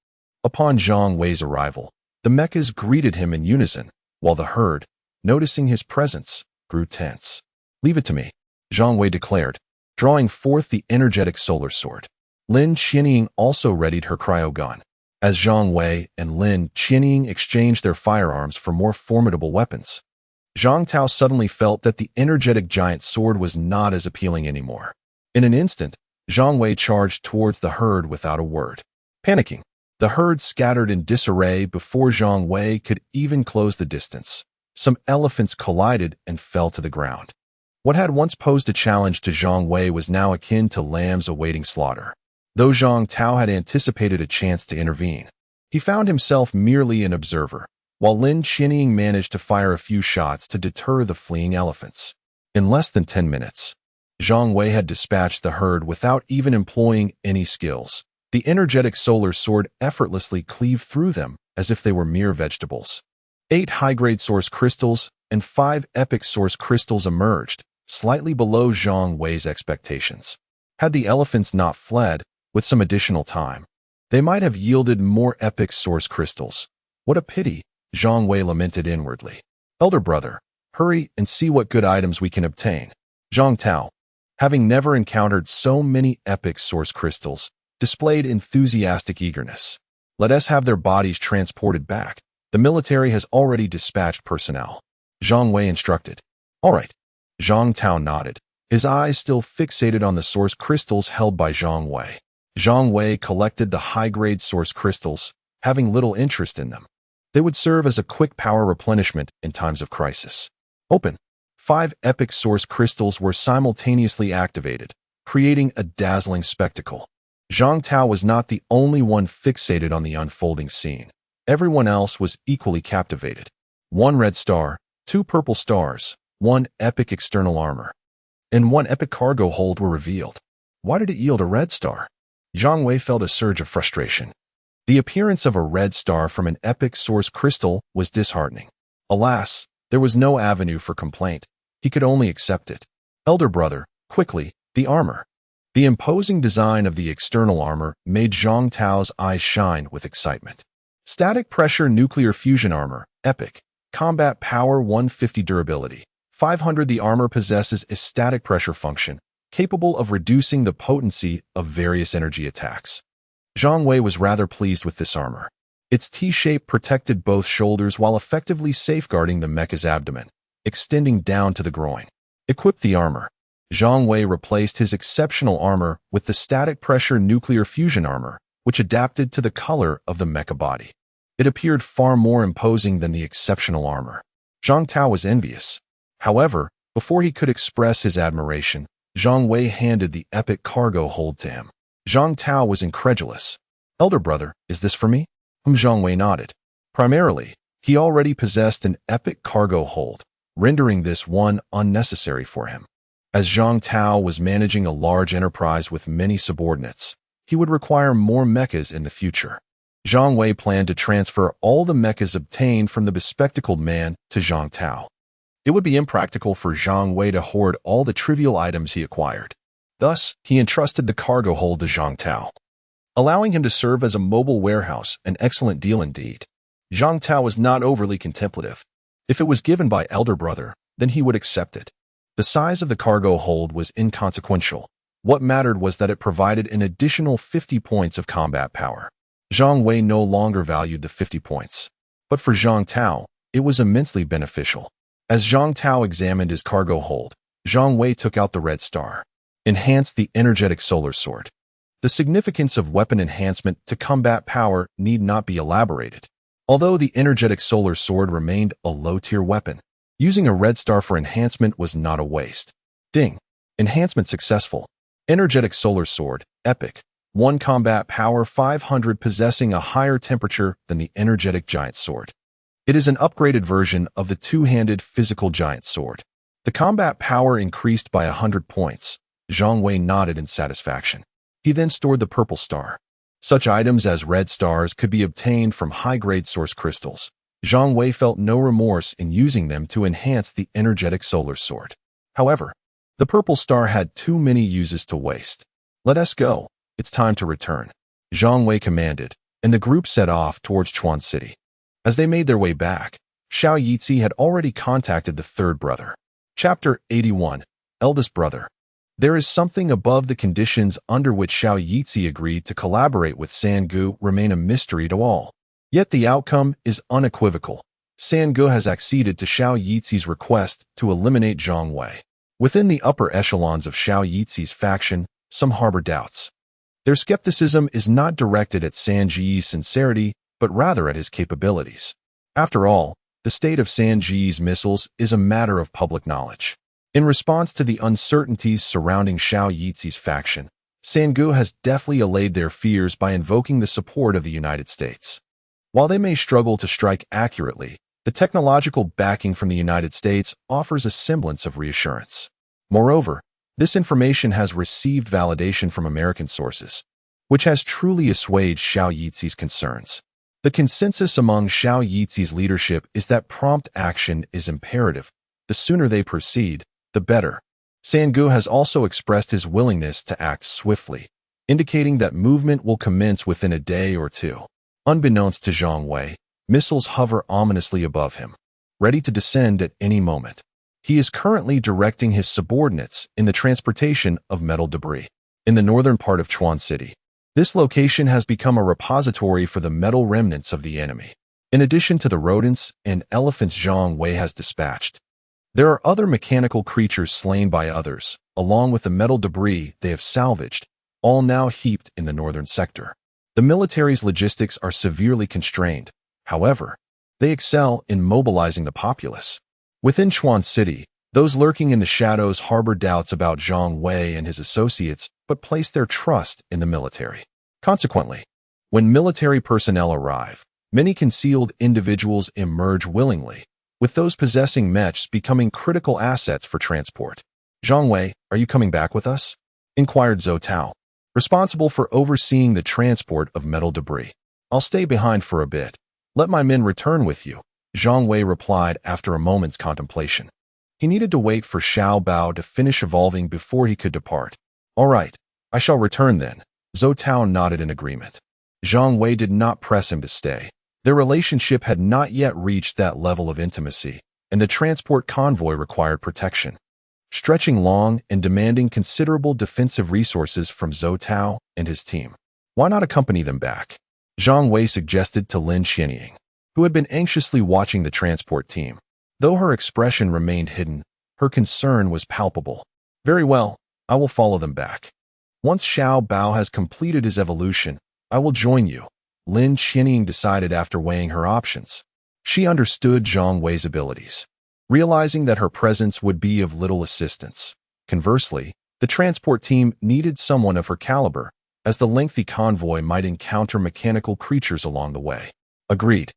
Upon Zhang Wei's arrival, the mechas greeted him in unison, while the herd, noticing his presence, grew tense. Leave it to me, Zhang Wei declared, drawing forth the energetic solar sword. Lin Qianying also readied her cryogun. As Zhang Wei and Lin Qianying exchanged their firearms for more formidable weapons, Zhang Tao suddenly felt that the energetic giant sword was not as appealing anymore. In an instant, Zhang Wei charged towards the herd without a word. Panicking, the herd scattered in disarray before Zhang Wei could even close the distance. Some elephants collided and fell to the ground. What had once posed a challenge to Zhang Wei was now akin to lambs awaiting slaughter. Though Zhang Tao had anticipated a chance to intervene, he found himself merely an observer, while Lin Qianying managed to fire a few shots to deter the fleeing elephants. In less than 10 minutes, Zhang Wei had dispatched the herd without even employing any skills. The energetic solar sword effortlessly cleaved through them as if they were mere vegetables. 8 high-grade source crystals and 5 epic source crystals emerged, slightly below Zhang Wei's expectations. Had the elephants not fled, with some additional time, they might have yielded more epic source crystals. What a pity, Zhang Wei lamented inwardly. Elder brother, hurry and see what good items we can obtain. Zhang Tao, having never encountered so many epic source crystals, displayed enthusiastic eagerness. Let us have their bodies transported back. The military has already dispatched personnel. Zhang Wei instructed. All right. Zhang Tao nodded, his eyes still fixated on the source crystals held by Zhang Wei. Zhang Wei collected the high-grade source crystals, having little interest in them. They would serve as a quick power replenishment in times of crisis. Open. 5 epic source crystals were simultaneously activated, creating a dazzling spectacle. Zhang Tao was not the only one fixated on the unfolding scene. Everyone else was equally captivated. 1 red star, 2 purple stars, 1 epic external armor, and 1 epic cargo hold were revealed. Why did it yield a red star? Zhang Wei felt a surge of frustration. The appearance of a red star from an epic source crystal was disheartening. Alas, there was no avenue for complaint. He could only accept it. Elder brother, quickly, the armor. The imposing design of the external armor made Zhang Tao's eyes shine with excitement. Static pressure nuclear fusion armor, epic. Combat power 150 durability. 500 The armor possesses a static pressure function, capable of reducing the potency of various energy attacks. Zhang Wei was rather pleased with this armor. Its T-shape protected both shoulders while effectively safeguarding the mecha's abdomen, extending down to the groin. Equip the armor. Zhang Wei replaced his exceptional armor with the static pressure nuclear fusion armor, which adapted to the color of the mecha body. It appeared far more imposing than the exceptional armor. Zhang Tao was envious. However, before he could express his admiration, Zhang Wei handed the epic cargo hold to him. Zhang Tao was incredulous. Elder brother, is this for me? Zhang Wei nodded. Primarily, he already possessed an epic cargo hold, rendering this one unnecessary for him. As Zhang Tao was managing a large enterprise with many subordinates, he would require more mechas in the future. Zhang Wei planned to transfer all the mechas obtained from the bespectacled man to Zhang Tao. It would be impractical for Zhang Wei to hoard all the trivial items he acquired. Thus, he entrusted the cargo hold to Zhang Tao, allowing him to serve as a mobile warehouse, an excellent deal indeed. Zhang Tao was not overly contemplative. If it was given by elder brother, then he would accept it. The size of the cargo hold was inconsequential. What mattered was that it provided an additional 50 points of combat power. Zhang Wei no longer valued the 50 points. But for Zhang Tao, it was immensely beneficial. As Zhang Tao examined his cargo hold, Zhang Wei took out the red star. Enhanced the energetic solar sword. The significance of weapon enhancement to combat power need not be elaborated. Although the energetic solar sword remained a low-tier weapon, using a red star for enhancement was not a waste. Ding. Enhancement successful. Energetic solar sword, epic. 1 combat power 500 possessing a higher temperature than the energetic giant sword. It is an upgraded version of the two-handed physical giant sword. The combat power increased by 100 points. Zhang Wei nodded in satisfaction. He then stored the purple star. Such items as red stars could be obtained from high-grade source crystals. Zhang Wei felt no remorse in using them to enhance the energetic solar sword. However, the purple star had too many uses to waste. Let us go. It's time to return. Zhang Wei commanded, and the group set off towards Chuan City. As they made their way back, Xiao Yizi had already contacted the third brother. Chapter 81. Eldest Brother. There is something above the conditions under which Xiao Yizi agreed to collaborate with Sangu remain a mystery to all. Yet the outcome is unequivocal. Sangu has acceded to Xiao Yizi's request to eliminate Zhang Wei. Within the upper echelons of Xiao Yizi's faction, some harbor doubts. Their skepticism is not directed at Sanji's sincerity, but rather at his capabilities. After all, the state of Sanji's missiles is a matter of public knowledge. In response to the uncertainties surrounding Xiao Yizi's faction, Sangu has deftly allayed their fears by invoking the support of the United States. While they may struggle to strike accurately, the technological backing from the United States offers a semblance of reassurance. Moreover, this information has received validation from American sources, which has truly assuaged Xiao Yizi's concerns. The consensus among Xiao Yizi's leadership is that prompt action is imperative. The sooner they proceed, the better. Sangu has also expressed his willingness to act swiftly, indicating that movement will commence within a day or two. Unbeknownst to Zhang Wei, missiles hover ominously above him, ready to descend at any moment. He is currently directing his subordinates in the transportation of metal debris. In the northern part of Chuan City, This location has become a repository for the metal remnants of the enemy. In addition to the rodents and elephants Zhang Wei has dispatched, there are other mechanical creatures slain by others, along with the metal debris they have salvaged, all now heaped in the northern sector. The military's logistics are severely constrained. However, they excel in mobilizing the populace. Within Chuan City, those lurking in the shadows harbor doubts about Zhang Wei and his associates, but place their trust in the military. Consequently, when military personnel arrive, many concealed individuals emerge willingly, with those possessing mechs becoming critical assets for transport. Zhang Wei, are you coming back with us? Inquired Zhou Tao, responsible for overseeing the transport of metal debris. I'll stay behind for a bit. Let my men return with you, Zhang Wei replied after a moment's contemplation. He needed to wait for Xiao Bao to finish evolving before he could depart. All right, I shall return then. Zhou Tao nodded in agreement. Zhang Wei did not press him to stay. Their relationship had not yet reached that level of intimacy, and the transport convoy required protection, stretching long and demanding considerable defensive resources from Zhou Tao and his team. Why not accompany them back? Zhang Wei suggested to Lin Xianying, who had been anxiously watching the transport team. Though her expression remained hidden, her concern was palpable. Very well, I will follow them back. Once Xiao Bao has completed his evolution, I will join you, Lin Xianying decided after weighing her options. She understood Zhang Wei's abilities, realizing that her presence would be of little assistance. Conversely, the transport team needed someone of her caliber, as the lengthy convoy might encounter mechanical creatures along the way. Agreed,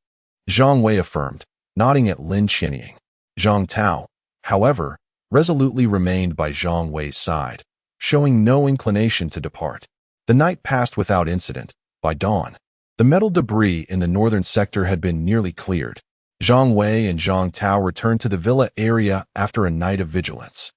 Zhang Wei affirmed, nodding at Lin Xianying. Zhang Tao, however, resolutely remained by Zhang Wei's side, showing no inclination to depart. The night passed without incident. By dawn, the metal debris in the northern sector had been nearly cleared. Zhang Wei and Zhang Tao returned to the villa area after a night of vigilance.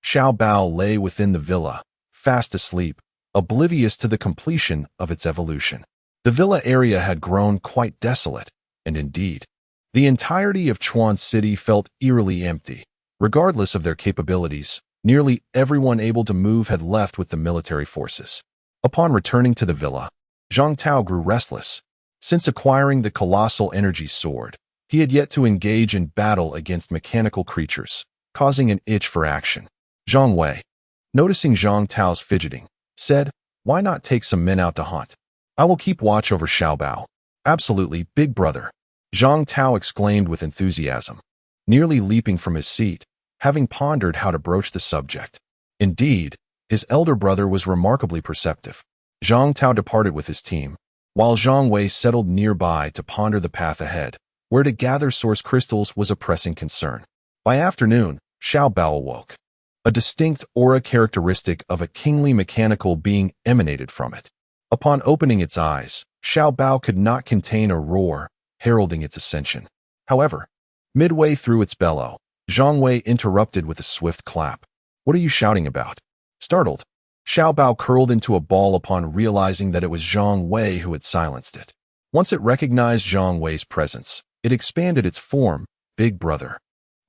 Xiao Bao lay within the villa, fast asleep, oblivious to the completion of its evolution. The villa area had grown quite desolate, and indeed, the entirety of Chuan City felt eerily empty. Regardless of their capabilities, nearly everyone able to move had left with the military forces. Upon returning to the villa, Zhang Tao grew restless. Since acquiring the colossal energy sword, he had yet to engage in battle against mechanical creatures, causing an itch for action. Zhang Wei, noticing Zhang Tao's fidgeting, said, "Why not take some men out to hunt? I will keep watch over Xiao Bao." "Absolutely, big brother," Zhang Tao exclaimed with enthusiasm, nearly leaping from his seat, having pondered how to broach the subject. Indeed, his elder brother was remarkably perceptive. Zhang Tao departed with his team, while Zhang Wei settled nearby to ponder the path ahead. Where to gather source crystals was a pressing concern. By afternoon, Xiao Bao awoke. A distinct aura characteristic of a kingly mechanical being emanated from it. Upon opening its eyes, Xiao Bao could not contain a roar, heralding its ascension. However, midway through its bellow, Zhang Wei interrupted with a swift clap. "What are you shouting about?" Startled, Xiao Bao curled into a ball upon realizing that it was Zhang Wei who had silenced it. Once it recognized Zhang Wei's presence, it expanded its form. "Big brother,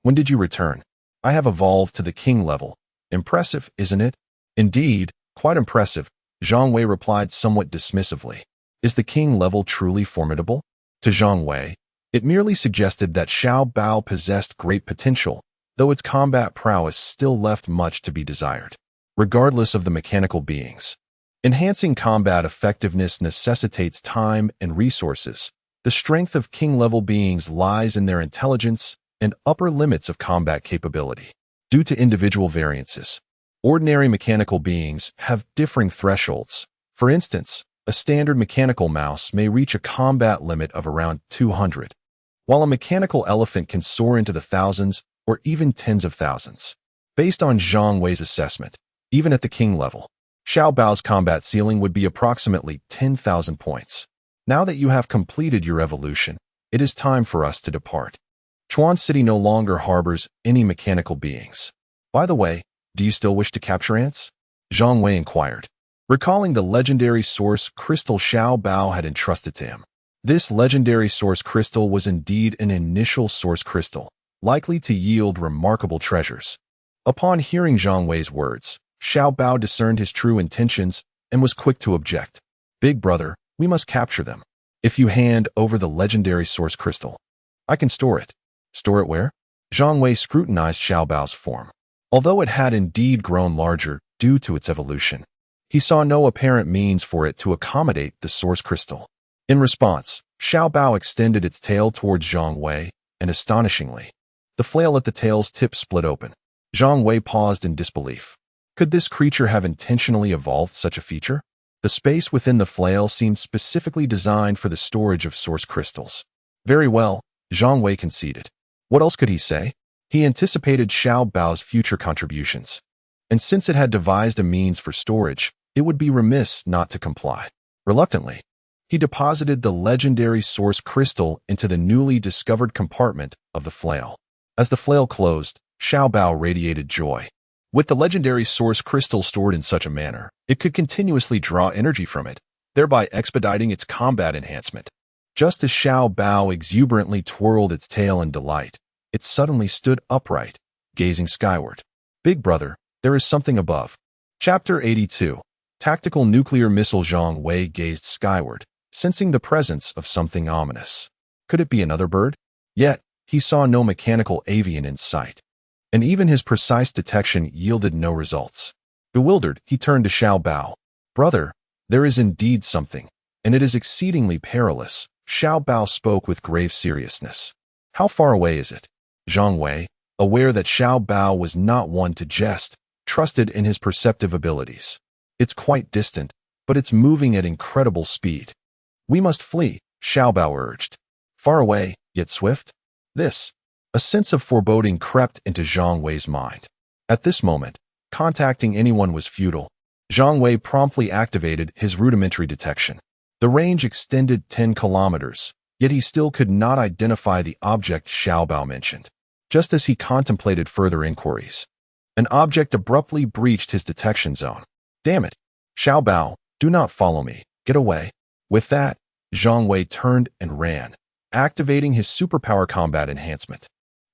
when did you return? I have evolved to the king level. Impressive, isn't it?" "Indeed, quite impressive," Zhang Wei replied somewhat dismissively. "Is the king level truly formidable?" To Zhang Wei, it merely suggested that Xiao Bao possessed great potential, though its combat prowess still left much to be desired. Regardless of the mechanical beings, enhancing combat effectiveness necessitates time and resources. The strength of king-level beings lies in their intelligence and upper limits of combat capability. Due to individual variances, ordinary mechanical beings have differing thresholds. For instance, a standard mechanical mouse may reach a combat limit of around 200, while a mechanical elephant can soar into the thousands or even tens of thousands. Based on Zhang Wei's assessment, even at the king level, Xiao Bao's combat ceiling would be approximately 10,000 points. Now that you have completed your evolution, it is time for us to depart. Chuan City no longer harbors any mechanical beings. By the way, do you still wish to capture ants? Zhang Wei inquired, recalling the legendary source crystal Xiao Bao had entrusted to him. This legendary source crystal was indeed an initial source crystal, likely to yield remarkable treasures. Upon hearing Zhang Wei's words, Xiao Bao discerned his true intentions and was quick to object. Big brother, we must capture them. If you hand over the legendary source crystal, I can store it. Store it where? Zhang Wei scrutinized Xiao Bao's form. Although it had indeed grown larger due to its evolution, he saw no apparent means for it to accommodate the source crystal. In response, Xiao Bao extended its tail towards Zhang Wei, and astonishingly, the flail at the tail's tip split open. Zhang Wei paused in disbelief. Could this creature have intentionally evolved such a feature? The space within the flail seemed specifically designed for the storage of source crystals. Very well, Zhang Wei conceded. What else could he say? He anticipated Xiao Bao's future contributions, and since it had devised a means for storage, it would be remiss not to comply. Reluctantly, he deposited the legendary source crystal into the newly discovered compartment of the flail. As the flail closed, Xiao Bao radiated joy. With the legendary source crystal stored in such a manner, it could continuously draw energy from it, thereby expediting its combat enhancement. Just as Xiao Bao exuberantly twirled its tail in delight, it suddenly stood upright, gazing skyward. Big brother, there is something above. Chapter 82. Tactical Nuclear Missile. Zhang Wei gazed skyward, sensing the presence of something ominous. Could it be another bird? Yet, he saw no mechanical avian in sight, and even his precise detection yielded no results. Bewildered, he turned to Xiao Bao. Brother, there is indeed something, and it is exceedingly perilous. Xiao Bao spoke with grave seriousness. How far away is it? Zhang Wei, aware that Xiao Bao was not one to jest, trusted in his perceptive abilities. It's quite distant, but it's moving at incredible speed. We must flee, Xiao Bao urged. Far away, yet swift? A sense of foreboding crept into Zhang Wei's mind. At this moment, contacting anyone was futile. Zhang Wei promptly activated his rudimentary detection. The range extended 10 kilometers, yet he still could not identify the object Xiao Bao mentioned. Just as he contemplated further inquiries, an object abruptly breached his detection zone. Damn it! Xiao Bao, do not follow me. Get away. With that, Zhang Wei turned and ran, activating his superpower combat enhancement.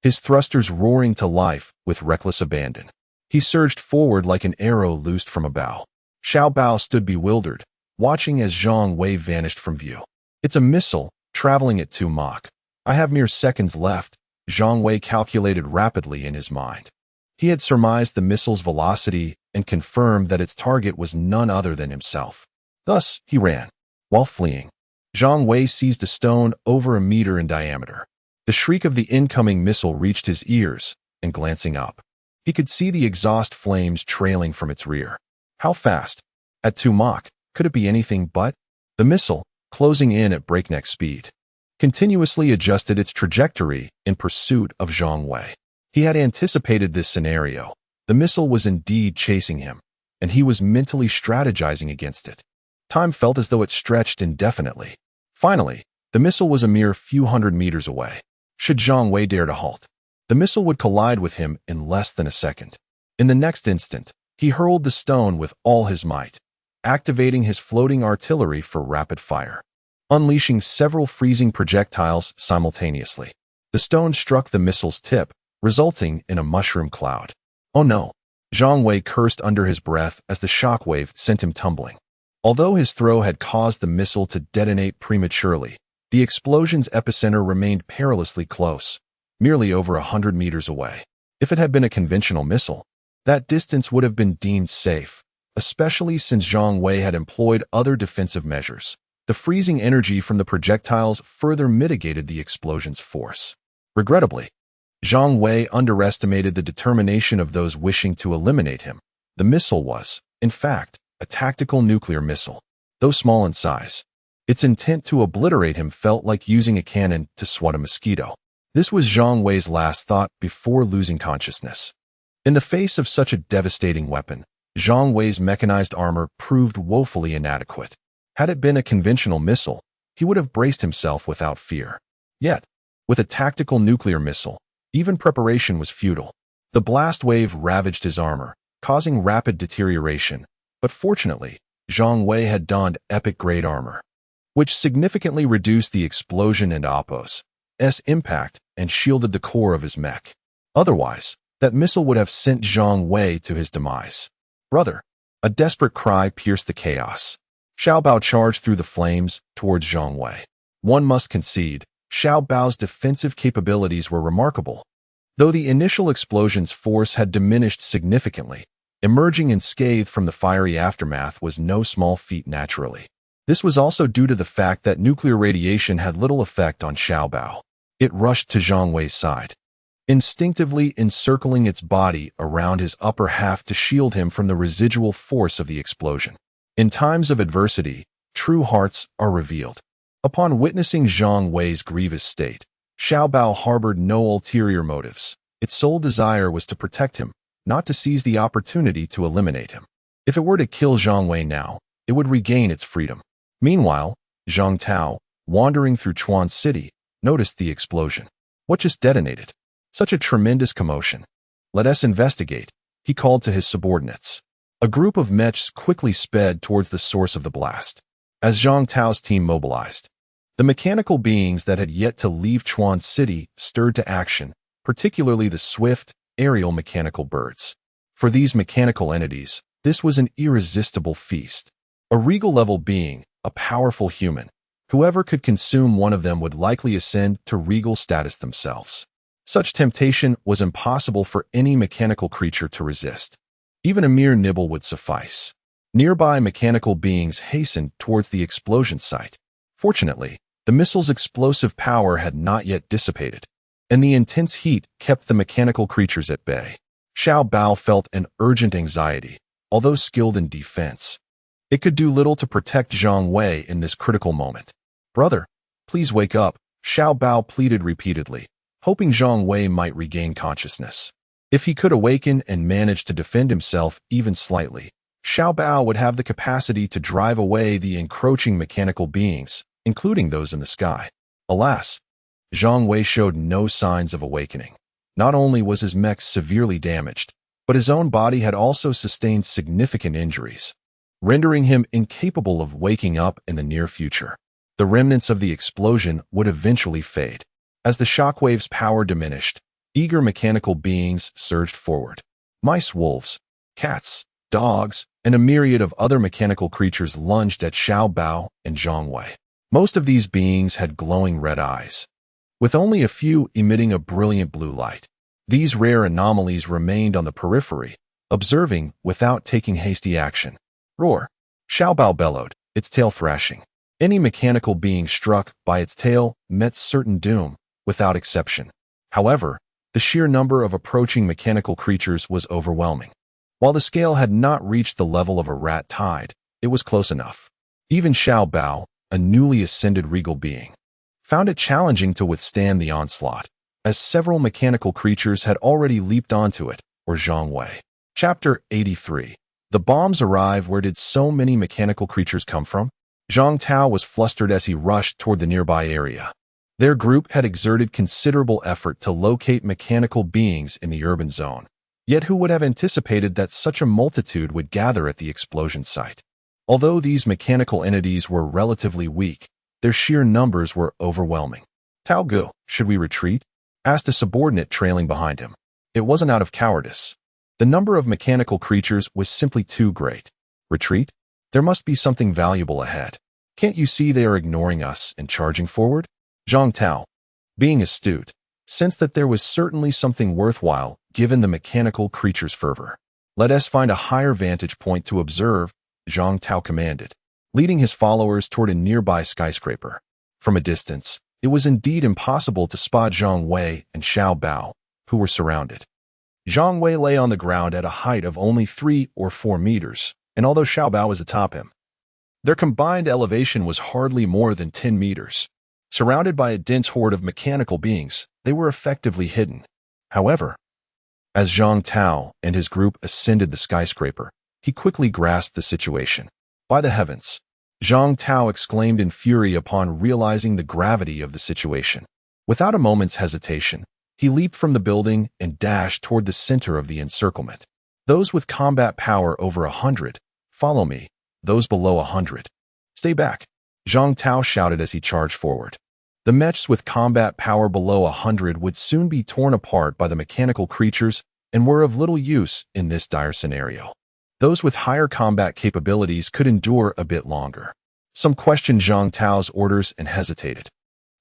His thrusters roaring to life with reckless abandon. He surged forward like an arrow loosed from a bow. Xiao Bao stood bewildered, watching as Zhang Wei vanished from view. It's a missile, traveling at 2 Mach. I have mere seconds left, Zhang Wei calculated rapidly in his mind. He had surmised the missile's velocity and confirmed that its target was none other than himself. Thus, he ran. While fleeing, Zhang Wei seized a stone over a meter in diameter. The shriek of the incoming missile reached his ears, and glancing up, he could see the exhaust flames trailing from its rear. How fast? At 2 Mach, could it be anything but? The missile, closing in at breakneck speed, continuously adjusted its trajectory in pursuit of Zhang Wei. He had anticipated this scenario. The missile was indeed chasing him, and he was mentally strategizing against it. Time felt as though it stretched indefinitely. Finally, the missile was a mere few hundred meters away. Should Zhang Wei dare to halt, the missile would collide with him in less than a second. In the next instant, he hurled the stone with all his might, activating his floating artillery for rapid fire, unleashing several freezing projectiles simultaneously. The stone struck the missile's tip, resulting in a mushroom cloud. Oh no! Zhang Wei cursed under his breath as the shockwave sent him tumbling. Although his throw had caused the missile to detonate prematurely, the explosion's epicenter remained perilously close, merely over 100 meters away. If it had been a conventional missile, that distance would have been deemed safe, especially since Zhang Wei had employed other defensive measures. The freezing energy from the projectiles further mitigated the explosion's force. Regrettably, Zhang Wei underestimated the determination of those wishing to eliminate him. The missile was, in fact, a tactical nuclear missile. Though small in size, its intent to obliterate him felt like using a cannon to swat a mosquito. This was Zhang Wei's last thought before losing consciousness. In the face of such a devastating weapon, Zhang Wei's mechanized armor proved woefully inadequate. Had it been a conventional missile, he would have braced himself without fear. Yet, with a tactical nuclear missile, even preparation was futile. The blast wave ravaged his armor, causing rapid deterioration, but fortunately, Zhang Wei had donned epic-grade armor, which significantly reduced the explosion and Apos' impact and shielded the core of his mech. Otherwise, that missile would have sent Zhang Wei to his demise. Brother! A desperate cry pierced the chaos. Xiao Bao charged through the flames towards Zhang Wei. One must concede, Xiao Bao's defensive capabilities were remarkable. Though the initial explosion's force had diminished significantly, emerging unscathed from the fiery aftermath was no small feat naturally. This was also due to the fact that nuclear radiation had little effect on Xiao Bao. It rushed to Zhang Wei's side, instinctively encircling its body around his upper half to shield him from the residual force of the explosion. In times of adversity, true hearts are revealed. Upon witnessing Zhang Wei's grievous state, Xiao Bao harbored no ulterior motives. Its sole desire was to protect him, not to seize the opportunity to eliminate him. If it were to kill Zhang Wei now, it would regain its freedom. Meanwhile, Zhang Tao, wandering through Chuan City, noticed the explosion. What just detonated? Such a tremendous commotion. Let us investigate, he called to his subordinates. A group of mechs quickly sped towards the source of the blast. As Zhang Tao's team mobilized, the mechanical beings that had yet to leave Chuan City stirred to action, particularly the swift, aerial mechanical birds. For these mechanical entities, this was an irresistible feast. A regal-level being, a powerful human. Whoever could consume one of them would likely ascend to regal status themselves. Such temptation was impossible for any mechanical creature to resist. Even a mere nibble would suffice. Nearby mechanical beings hastened towards the explosion site. Fortunately, the missile's explosive power had not yet dissipated, and the intense heat kept the mechanical creatures at bay. Xiao Bao felt an urgent anxiety, although skilled in defense. It could do little to protect Zhang Wei in this critical moment. "Brother, please wake up," Xiao Bao pleaded repeatedly, hoping Zhang Wei might regain consciousness. If he could awaken and manage to defend himself even slightly, Xiao Bao would have the capacity to drive away the encroaching mechanical beings, including those in the sky. Alas, Zhang Wei showed no signs of awakening. Not only was his mech severely damaged, but his own body had also sustained significant injuries, rendering him incapable of waking up in the near future. The remnants of the explosion would eventually fade. As the shockwave's power diminished, eager mechanical beings surged forward. Mice, wolves, cats, dogs, and a myriad of other mechanical creatures lunged at Xiao Bao and Zhang Wei. Most of these beings had glowing red eyes, with only a few emitting a brilliant blue light. These rare anomalies remained on the periphery, observing without taking hasty action. "Roar!" Xiao Bao bellowed, its tail thrashing. Any mechanical being struck by its tail met certain doom, without exception. However, the sheer number of approaching mechanical creatures was overwhelming. While the scale had not reached the level of a rat tide, it was close enough. Even Xiao Bao, a newly ascended regal being, found it challenging to withstand the onslaught, as several mechanical creatures had already leaped onto it, or Zhang Wei. Chapter 83. The bombs arrive. Where did so many mechanical creatures come from? Zhang Tao was flustered as he rushed toward the nearby area. Their group had exerted considerable effort to locate mechanical beings in the urban zone. Yet who would have anticipated that such a multitude would gather at the explosion site? Although these mechanical entities were relatively weak, their sheer numbers were overwhelming. "Tao Gu, should we retreat?" asked a subordinate trailing behind him. It wasn't out of cowardice. The number of mechanical creatures was simply too great. "Retreat? There must be something valuable ahead. Can't you see they are ignoring us and charging forward?" Zhang Tao, being astute, sensed that there was certainly something worthwhile given the mechanical creature's fervor. "Let us find a higher vantage point to observe," Zhang Tao commanded, leading his followers toward a nearby skyscraper. From a distance, it was indeed impossible to spot Zhang Wei and Xiao Bao, who were surrounded. Zhang Wei lay on the ground at a height of only 3 or 4 meters, and although Xiao Bao was atop him, their combined elevation was hardly more than 10 meters. Surrounded by a dense horde of mechanical beings, they were effectively hidden. However, as Zhang Tao and his group ascended the skyscraper, he quickly grasped the situation. "By the heavens!" Zhang Tao exclaimed in fury upon realizing the gravity of the situation. Without a moment's hesitation, he leaped from the building and dashed toward the center of the encirclement. "Those with combat power over 100, follow me. Those below 100, stay back," Zhang Tao shouted as he charged forward. The mechs with combat power below 100 would soon be torn apart by the mechanical creatures and were of little use in this dire scenario. Those with higher combat capabilities could endure a bit longer. Some questioned Zhang Tao's orders and hesitated.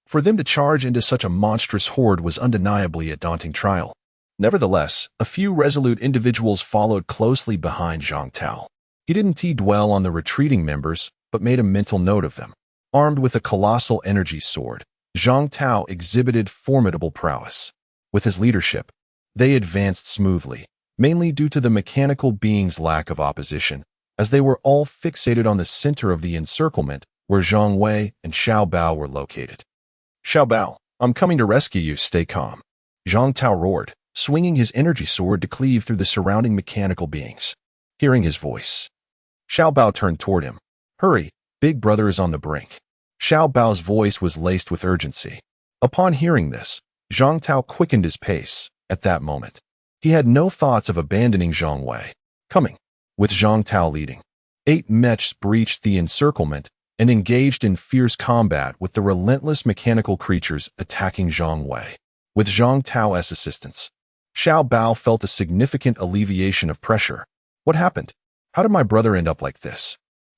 For them to charge into such a monstrous horde was undeniably a daunting trial. Nevertheless, a few resolute individuals followed closely behind Zhang Tao. He didn't dwell on the retreating members, but made a mental note of them. Armed with a colossal energy sword, Zhang Tao exhibited formidable prowess. With his leadership, they advanced smoothly, mainly due to the mechanical being's lack of opposition, as they were all fixated on the center of the encirclement where Zhang Wei and Xiao Bao were located. "Xiao Bao, I'm coming to rescue you, stay calm," Zhang Tao roared, swinging his energy sword to cleave through the surrounding mechanical beings. Hearing his voice, Xiao Bao turned toward him. "Hurry, big brother is on the brink." Xiao Bao's voice was laced with urgency. Upon hearing this, Zhang Tao quickened his pace. At that moment, he had no thoughts of abandoning Zhang Wei. Coming, with Zhang Tao leading, 8 mechs breached the encirclement and engaged in fierce combat with the relentless mechanical creatures attacking Zhang Wei. With Zhang Tao's assistance, Xiao Bao felt a significant alleviation of pressure. "What happened? How did my brother end up like this?"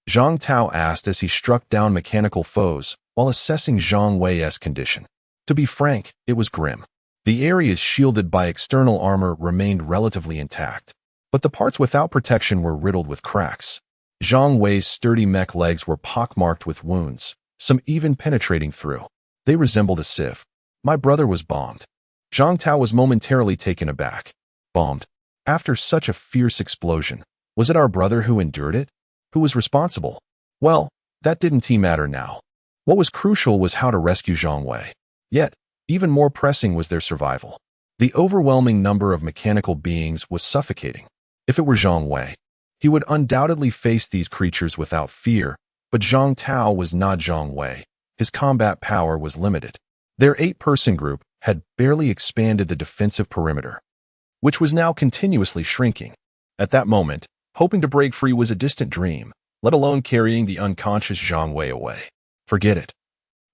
Zhang Tao asked as he struck down mechanical foes while assessing Zhang Wei's condition. To be frank, it was grim. The areas shielded by external armor remained relatively intact, but the parts without protection were riddled with cracks. Zhang Wei's sturdy mech legs were pockmarked with wounds, some even penetrating through. They resembled a sieve. "My brother was bombed." Zhang Tao was momentarily taken aback. "Bombed? After such a fierce explosion? Was it our brother who endured it? Who was responsible?" Well, that didn't matter now. What was crucial was how to rescue Zhang Wei. Yet, even more pressing was their survival. The overwhelming number of mechanical beings was suffocating. If it were Zhang Wei, he would undoubtedly face these creatures without fear, but Zhang Tao was not Zhang Wei. His combat power was limited. Their 8-person group had barely expanded the defensive perimeter, which was now continuously shrinking. At that moment, hoping to break free was a distant dream, let alone carrying the unconscious Zhang Wei away. Forget it.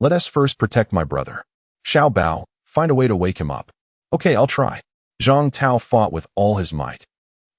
Let us first protect my brother. Xiao Bao, find a way to wake him up. Okay, I'll try. Zhang Tao fought with all his might,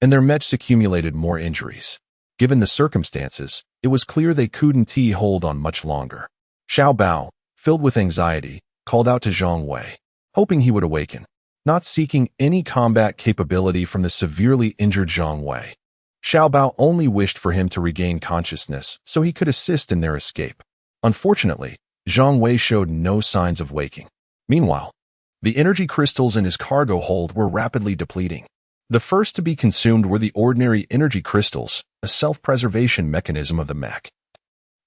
and their mechs accumulated more injuries. Given the circumstances, it was clear they couldn't hold on much longer. Xiao Bao, filled with anxiety, called out to Zhang Wei, hoping he would awaken, not seeking any combat capability from the severely injured Zhang Wei. Xiao Bao only wished for him to regain consciousness so he could assist in their escape. Unfortunately, Zhang Wei showed no signs of waking. Meanwhile, the energy crystals in his cargo hold were rapidly depleting. The first to be consumed were the ordinary energy crystals, a self-preservation mechanism of the mech.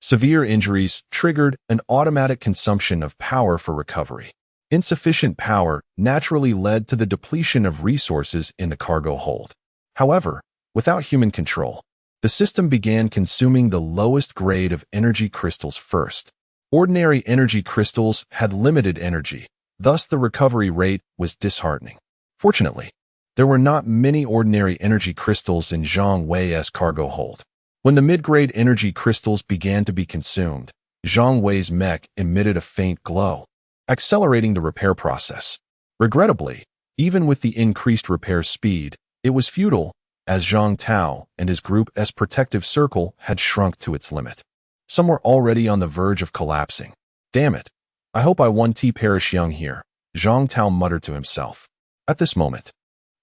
Severe injuries triggered an automatic consumption of power for recovery. Insufficient power naturally led to the depletion of resources in the cargo hold. However, without human control, the system began consuming the lowest grade of energy crystals first. Ordinary energy crystals had limited energy, thus the recovery rate was disheartening. Fortunately, there were not many ordinary energy crystals in Zhang Wei's cargo hold. When the mid-grade energy crystals began to be consumed, Zhang Wei's mech emitted a faint glow, accelerating the repair process. Regrettably, even with the increased repair speed, it was futile, as Zhang Tao and his group's protective circle had shrunk to its limit. Some were already on the verge of collapsing. "Damn it. I hope I won't perish young here," Zhang Tao muttered to himself. At this moment,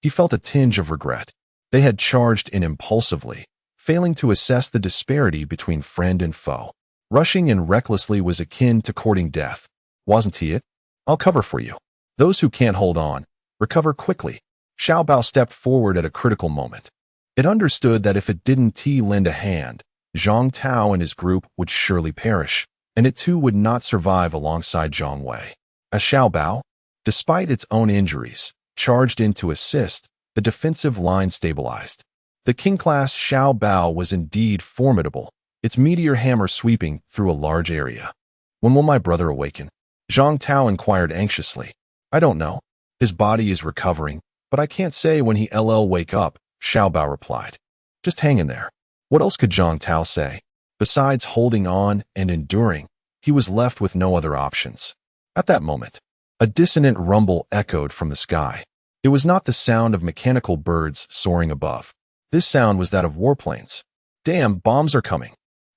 he felt a tinge of regret. They had charged in impulsively, failing to assess the disparity between friend and foe. Rushing in recklessly was akin to courting death. Wasn't he it? "I'll cover for you. Those who can't hold on, recover quickly." Xiao Bao stepped forward at a critical moment. It understood that if it didn't lend a hand, Zhang Tao and his group would surely perish, and it too would not survive alongside Zhang Wei. As Xiao Bao, despite its own injuries, charged in to assist, the defensive line stabilized. The King-class Xiao Bao was indeed formidable, its meteor hammer sweeping through a large area. "When will my brother awaken?" Zhang Tao inquired anxiously. "I don't know. His body is recovering, but I can't say when he'll wake up," Xiao Bao replied. "Just hang in there." What else could Zhang Tao say? Besides holding on and enduring, he was left with no other options. At that moment, a dissonant rumble echoed from the sky. It was not the sound of mechanical birds soaring above. This sound was that of warplanes. Damn, bombs are coming.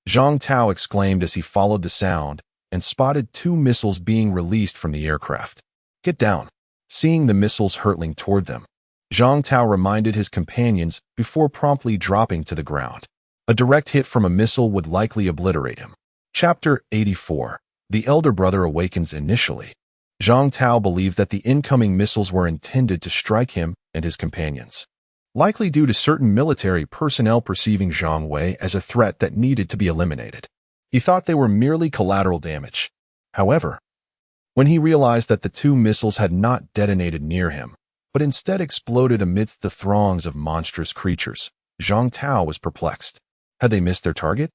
Zhang Tao exclaimed as he followed the sound and spotted 2 missiles being released from the aircraft. Get down. Seeing the missiles hurtling toward them, Zhang Tao reminded his companions before promptly dropping to the ground. A direct hit from a missile would likely obliterate him. Chapter 84. The Elder Brother Awakens. Initially, Zhang Tao believed that the incoming missiles were intended to strike him and his companions, likely due to certain military personnel perceiving Zhang Wei as a threat that needed to be eliminated. He thought they were merely collateral damage. However, when he realized that the 2 missiles had not detonated near him, but instead exploded amidst the throngs of monstrous creatures, Zhang Tao was perplexed. Had they missed their target?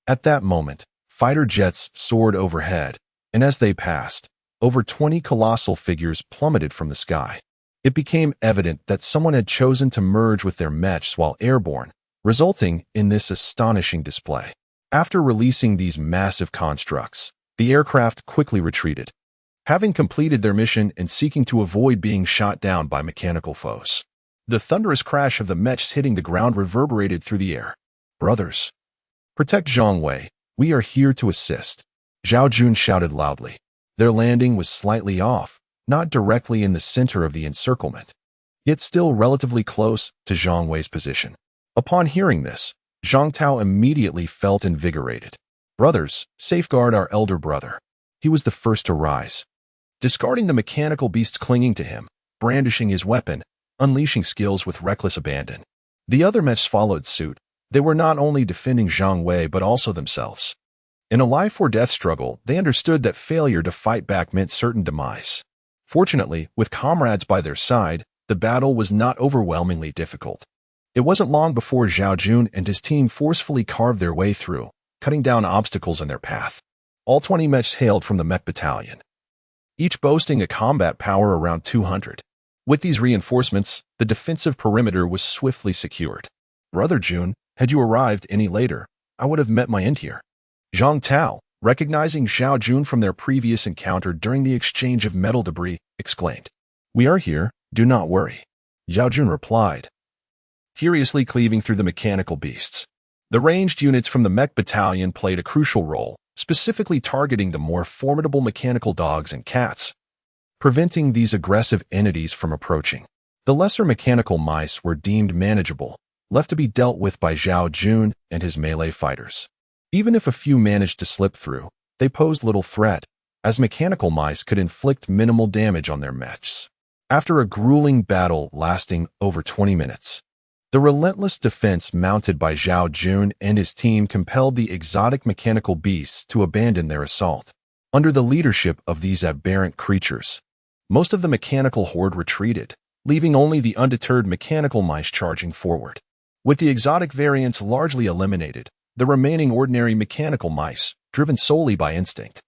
At that moment, fighter jets soared overhead, and as they passed, over 20 colossal figures plummeted from the sky. It became evident that someone had chosen to merge with their mechs while airborne, resulting in this astonishing display. After releasing these massive constructs, the aircraft quickly retreated, having completed their mission and seeking to avoid being shot down by mechanical foes. The thunderous crash of the mechs hitting the ground reverberated through the air. Brothers, protect Zhang Wei. We are here to assist, Zhao Jun shouted loudly. Their landing was slightly off, not directly in the center of the encirclement, yet still relatively close to Zhang Wei's position. Upon hearing this, Zhang Tao immediately felt invigorated. Brothers, safeguard our elder brother. He was the first to rise, discarding the mechanical beasts clinging to him, brandishing his weapon, unleashing skills with reckless abandon. The other mechs followed suit. They were not only defending Zhang Wei but also themselves. In a life-or-death struggle, they understood that failure to fight back meant certain demise. Fortunately, with comrades by their side, the battle was not overwhelmingly difficult. It wasn't long before Zhao Jun and his team forcefully carved their way through, cutting down obstacles in their path. All 20 mechs hailed from the mech battalion, each boasting a combat power around 200. With these reinforcements, the defensive perimeter was swiftly secured. Brother Jun, had you arrived any later, I would have met my end here. Zhang Tao, recognizing Zhao Jun from their previous encounter during the exchange of metal debris, exclaimed, We are here, do not worry. Zhao Jun replied, furiously cleaving through the mechanical beasts. The ranged units from the mech battalion played a crucial role, specifically targeting the more formidable mechanical dogs and cats, preventing these aggressive entities from approaching. The lesser mechanical mice were deemed manageable, left to be dealt with by Zhao Jun and his melee fighters. Even if a few managed to slip through, they posed little threat, as mechanical mice could inflict minimal damage on their mechs. After a grueling battle lasting over 20 minutes, the relentless defense mounted by Zhao Jun and his team compelled the exotic mechanical beasts to abandon their assault. Under the leadership of these aberrant creatures, most of the mechanical horde retreated, leaving only the undeterred mechanical mice charging forward. With the exotic variants largely eliminated, the remaining ordinary mechanical mice, driven solely by instinct,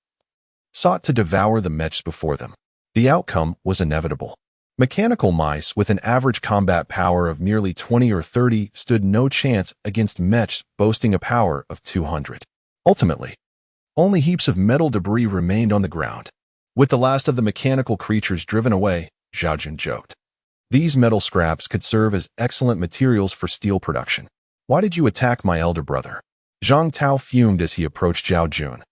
sought to devour the mechs before them. The outcome was inevitable. Mechanical mice with an average combat power of nearly 20 or 30 stood no chance against mechs boasting a power of 200. Ultimately, only heaps of metal debris remained on the ground. With the last of the mechanical creatures driven away, Zhao Jun joked, these metal scraps could serve as excellent materials for steel production. Why did you attack my elder brother? Zhang Tao fumed as he approached Zhao Jun,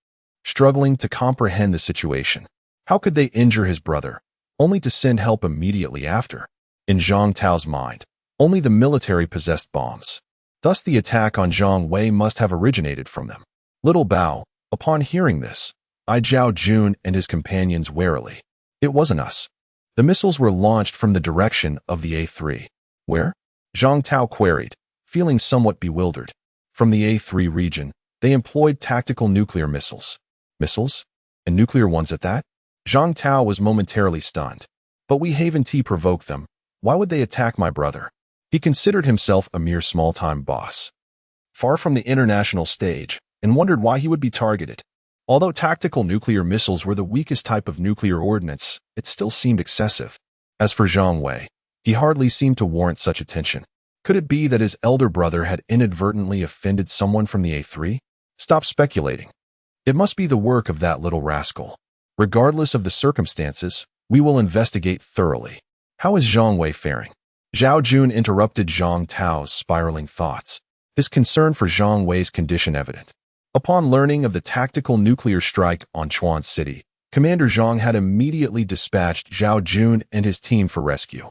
struggling to comprehend the situation. How could they injure his brother, only to send help immediately after? In Zhang Tao's mind, only the military possessed bombs. Thus the attack on Zhang Wei must have originated from them. Little Bao, upon hearing this, eyed Zhao Jun and his companions warily. It wasn't us. The missiles were launched from the direction of the A3. Where? Zhang Tao queried, feeling somewhat bewildered. From the A3 region, they employed tactical nuclear missiles. Missiles? And nuclear ones at that? Zhang Tao was momentarily stunned. But we Haven-T provoked them. Why would they attack my brother? He considered himself a mere small-time boss, far from the international stage, and wondered why he would be targeted. Although tactical nuclear missiles were the weakest type of nuclear ordnance, it still seemed excessive. As for Zhang Wei, he hardly seemed to warrant such attention. Could it be that his elder brother had inadvertently offended someone from the A3? Stop speculating. It must be the work of that little rascal. Regardless of the circumstances, we will investigate thoroughly. How is Zhang Wei faring? Zhao Jun interrupted Zhang Tao's spiraling thoughts, his concern for Zhang Wei's condition evident. Upon learning of the tactical nuclear strike on Chuan City, Commander Zhang had immediately dispatched Zhao Jun and his team for rescue,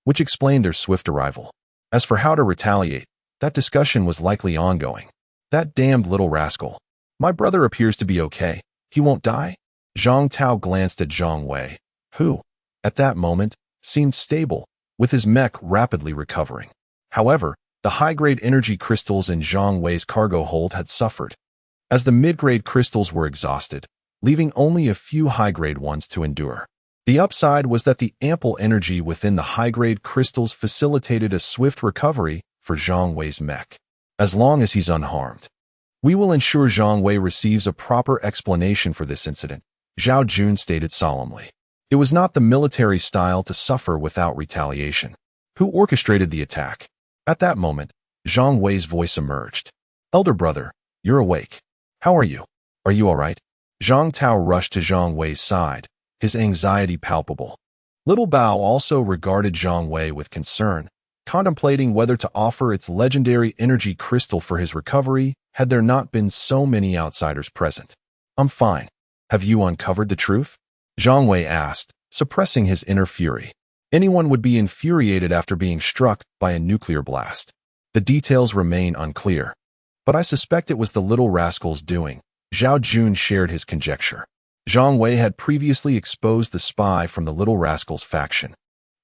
which explained their swift arrival. As for how to retaliate, that discussion was likely ongoing. That damned little rascal. My brother appears to be okay. He won't die? Zhang Tao glanced at Zhang Wei, who, at that moment, seemed stable, with his mech rapidly recovering. However, the high-grade energy crystals in Zhang Wei's cargo hold had suffered, as the mid-grade crystals were exhausted, leaving only a few high-grade ones to endure. The upside was that the ample energy within the high-grade crystals facilitated a swift recovery for Zhang Wei's mech, as long as he's unharmed. We will ensure Zhang Wei receives a proper explanation for this incident, Zhao Jun stated solemnly. It was not the military style to suffer without retaliation. Who orchestrated the attack? At that moment, Zhang Wei's voice emerged. Elder brother, you're awake. How are you? Are you all right? Zhang Tao rushed to Zhang Wei's side, his anxiety palpable. Little Bao also regarded Zhang Wei with concern, contemplating whether to offer its legendary energy crystal for his recovery had there not been so many outsiders present. I'm fine. Have you uncovered the truth? Zhang Wei asked, suppressing his inner fury. Anyone would be infuriated after being struck by a nuclear blast. The details remain unclear, but I suspect it was the little rascal's doing. Zhao Jun shared his conjecture. Zhang Wei had previously exposed the spy from the little rascal's faction,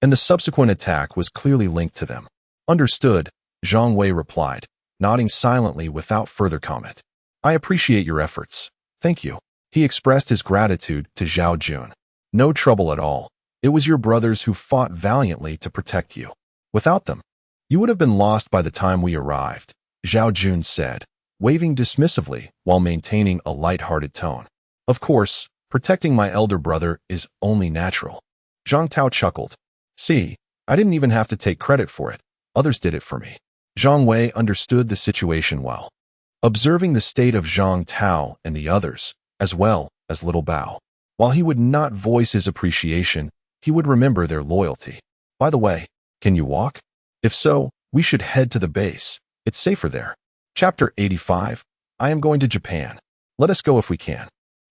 and the subsequent attack was clearly linked to them. Understood, Zhang Wei replied, nodding silently without further comment. I appreciate your efforts. Thank you. He expressed his gratitude to Zhao Jun. No trouble at all. It was your brothers who fought valiantly to protect you. Without them, you would have been lost by the time we arrived, Zhao Jun said, waving dismissively while maintaining a light-hearted tone. Of course, protecting my elder brother is only natural. Zhang Tao chuckled. See, I didn't even have to take credit for it. Others did it for me. Zhang Wei understood the situation well, observing the state of Zhang Tao and the others, as well as Little Bao. While he would not voice his appreciation, he would remember their loyalty. By the way, can you walk? If so, we should head to the base. It's safer there. Chapter 85. I am going to Japan. Let us go if we can.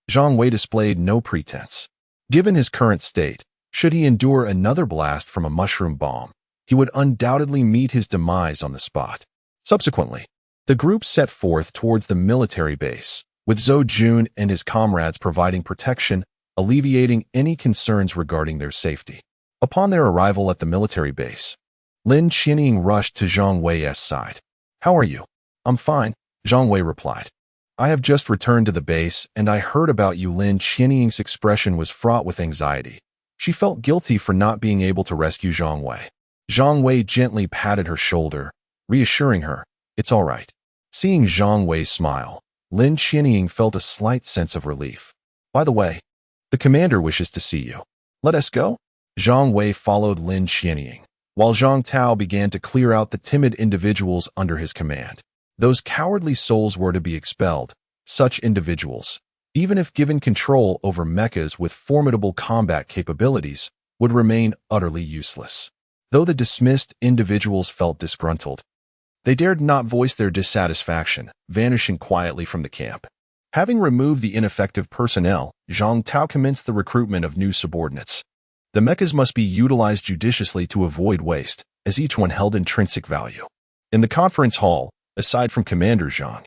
Zhang Wei displayed no pretense. Given his current state, should he endure another blast from a mushroom bomb, he would undoubtedly meet his demise on the spot. Subsequently, the group set forth towards the military base, with Zhou Jun and his comrades providing protection, alleviating any concerns regarding their safety. Upon their arrival at the military base, Lin Qianying rushed to Zhang Wei's side. How are you? I'm fine, Zhang Wei replied. I have just returned to the base, and I heard about you. Lin Qianying's expression was fraught with anxiety. She felt guilty for not being able to rescue Zhang Wei. Zhang Wei gently patted her shoulder, reassuring her, it's all right. Seeing Zhang Wei smile, Lin Qianying felt a slight sense of relief. By the way, the commander wishes to see you. Let us go? Zhang Wei followed Lin Qianying, while Zhang Tao began to clear out the timid individuals under his command. Those cowardly souls were to be expelled. Such individuals, even if given control over mechas with formidable combat capabilities, would remain utterly useless. Though the dismissed individuals felt disgruntled, they dared not voice their dissatisfaction, vanishing quietly from the camp. Having removed the ineffective personnel, Zhang Tao commenced the recruitment of new subordinates. The mechas must be utilized judiciously to avoid waste, as each one held intrinsic value. In the conference hall, aside from Commander Zhang,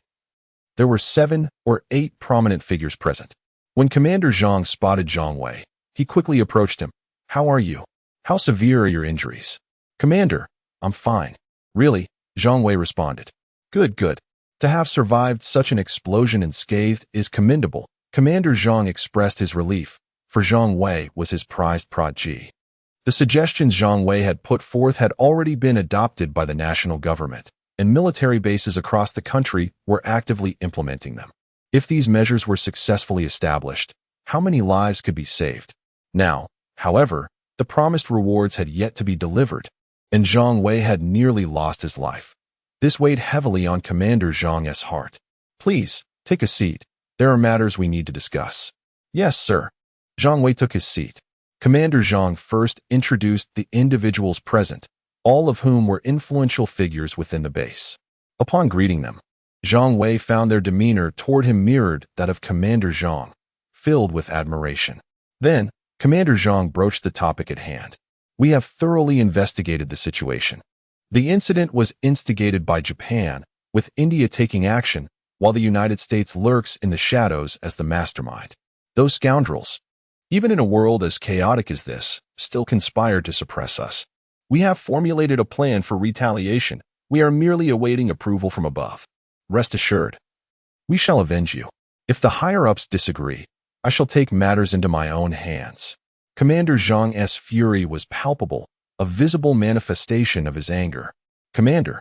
there were 7 or 8 prominent figures present. When Commander Zhang spotted Zhang Wei, he quickly approached him. How are you? How severe are your injuries? Commander, I'm fine. Really? Zhang Wei responded. Good, good. To have survived such an explosion unscathed is commendable. Commander Zhang expressed his relief, for Zhang Wei was his prized protege. The suggestions Zhang Wei had put forth had already been adopted by the national government, and military bases across the country were actively implementing them. If these measures were successfully established, how many lives could be saved? Now, however, the promised rewards had yet to be delivered, and Zhang Wei had nearly lost his life. This weighed heavily on Commander Zhang's heart. Please, take a seat. There are matters we need to discuss. Yes, sir. Zhang Wei took his seat. Commander Zhang first introduced the individuals present, all of whom were influential figures within the base. Upon greeting them, Zhang Wei found their demeanor toward him mirrored that of Commander Zhang, filled with admiration. Then, Commander Zhang broached the topic at hand. We have thoroughly investigated the situation. The incident was instigated by Japan, with India taking action, while the United States lurks in the shadows as the mastermind. Those scoundrels, even in a world as chaotic as this, still conspired to suppress us. We have formulated a plan for retaliation. We are merely awaiting approval from above. Rest assured, we shall avenge you. If the higher-ups disagree, I shall take matters into my own hands. Commander Zhang's fury was palpable, a visible manifestation of his anger. Commander,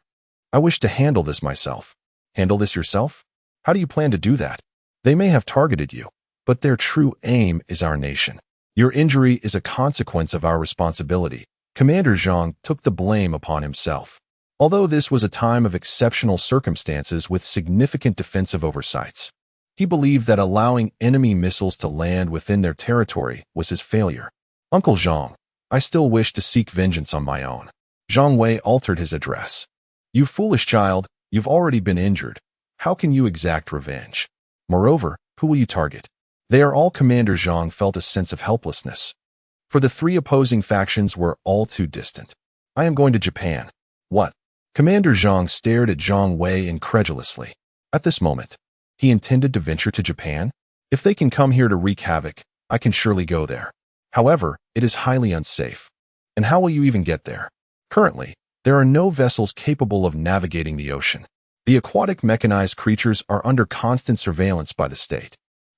I wish to handle this myself. Handle this yourself? How do you plan to do that? They may have targeted you, but their true aim is our nation. Your injury is a consequence of our responsibility. Commander Zhang took the blame upon himself. Although this was a time of exceptional circumstances with significant defensive oversights, he believed that allowing enemy missiles to land within their territory was his failure. Uncle Zhang, I still wish to seek vengeance on my own. Zhang Wei altered his address. You foolish child, you've already been injured. How can you exact revenge? Moreover, who will you target? They are all. Commander Zhang felt a sense of helplessness, for the three opposing factions were all too distant. I am going to Japan. What? Commander Zhang stared at Zhang Wei incredulously. At this moment, he intended to venture to Japan? If they can come here to wreak havoc, I can surely go there. However, it is highly unsafe. And how will you even get there? Currently, there are no vessels capable of navigating the ocean. The aquatic mechanized creatures are under constant surveillance by the state.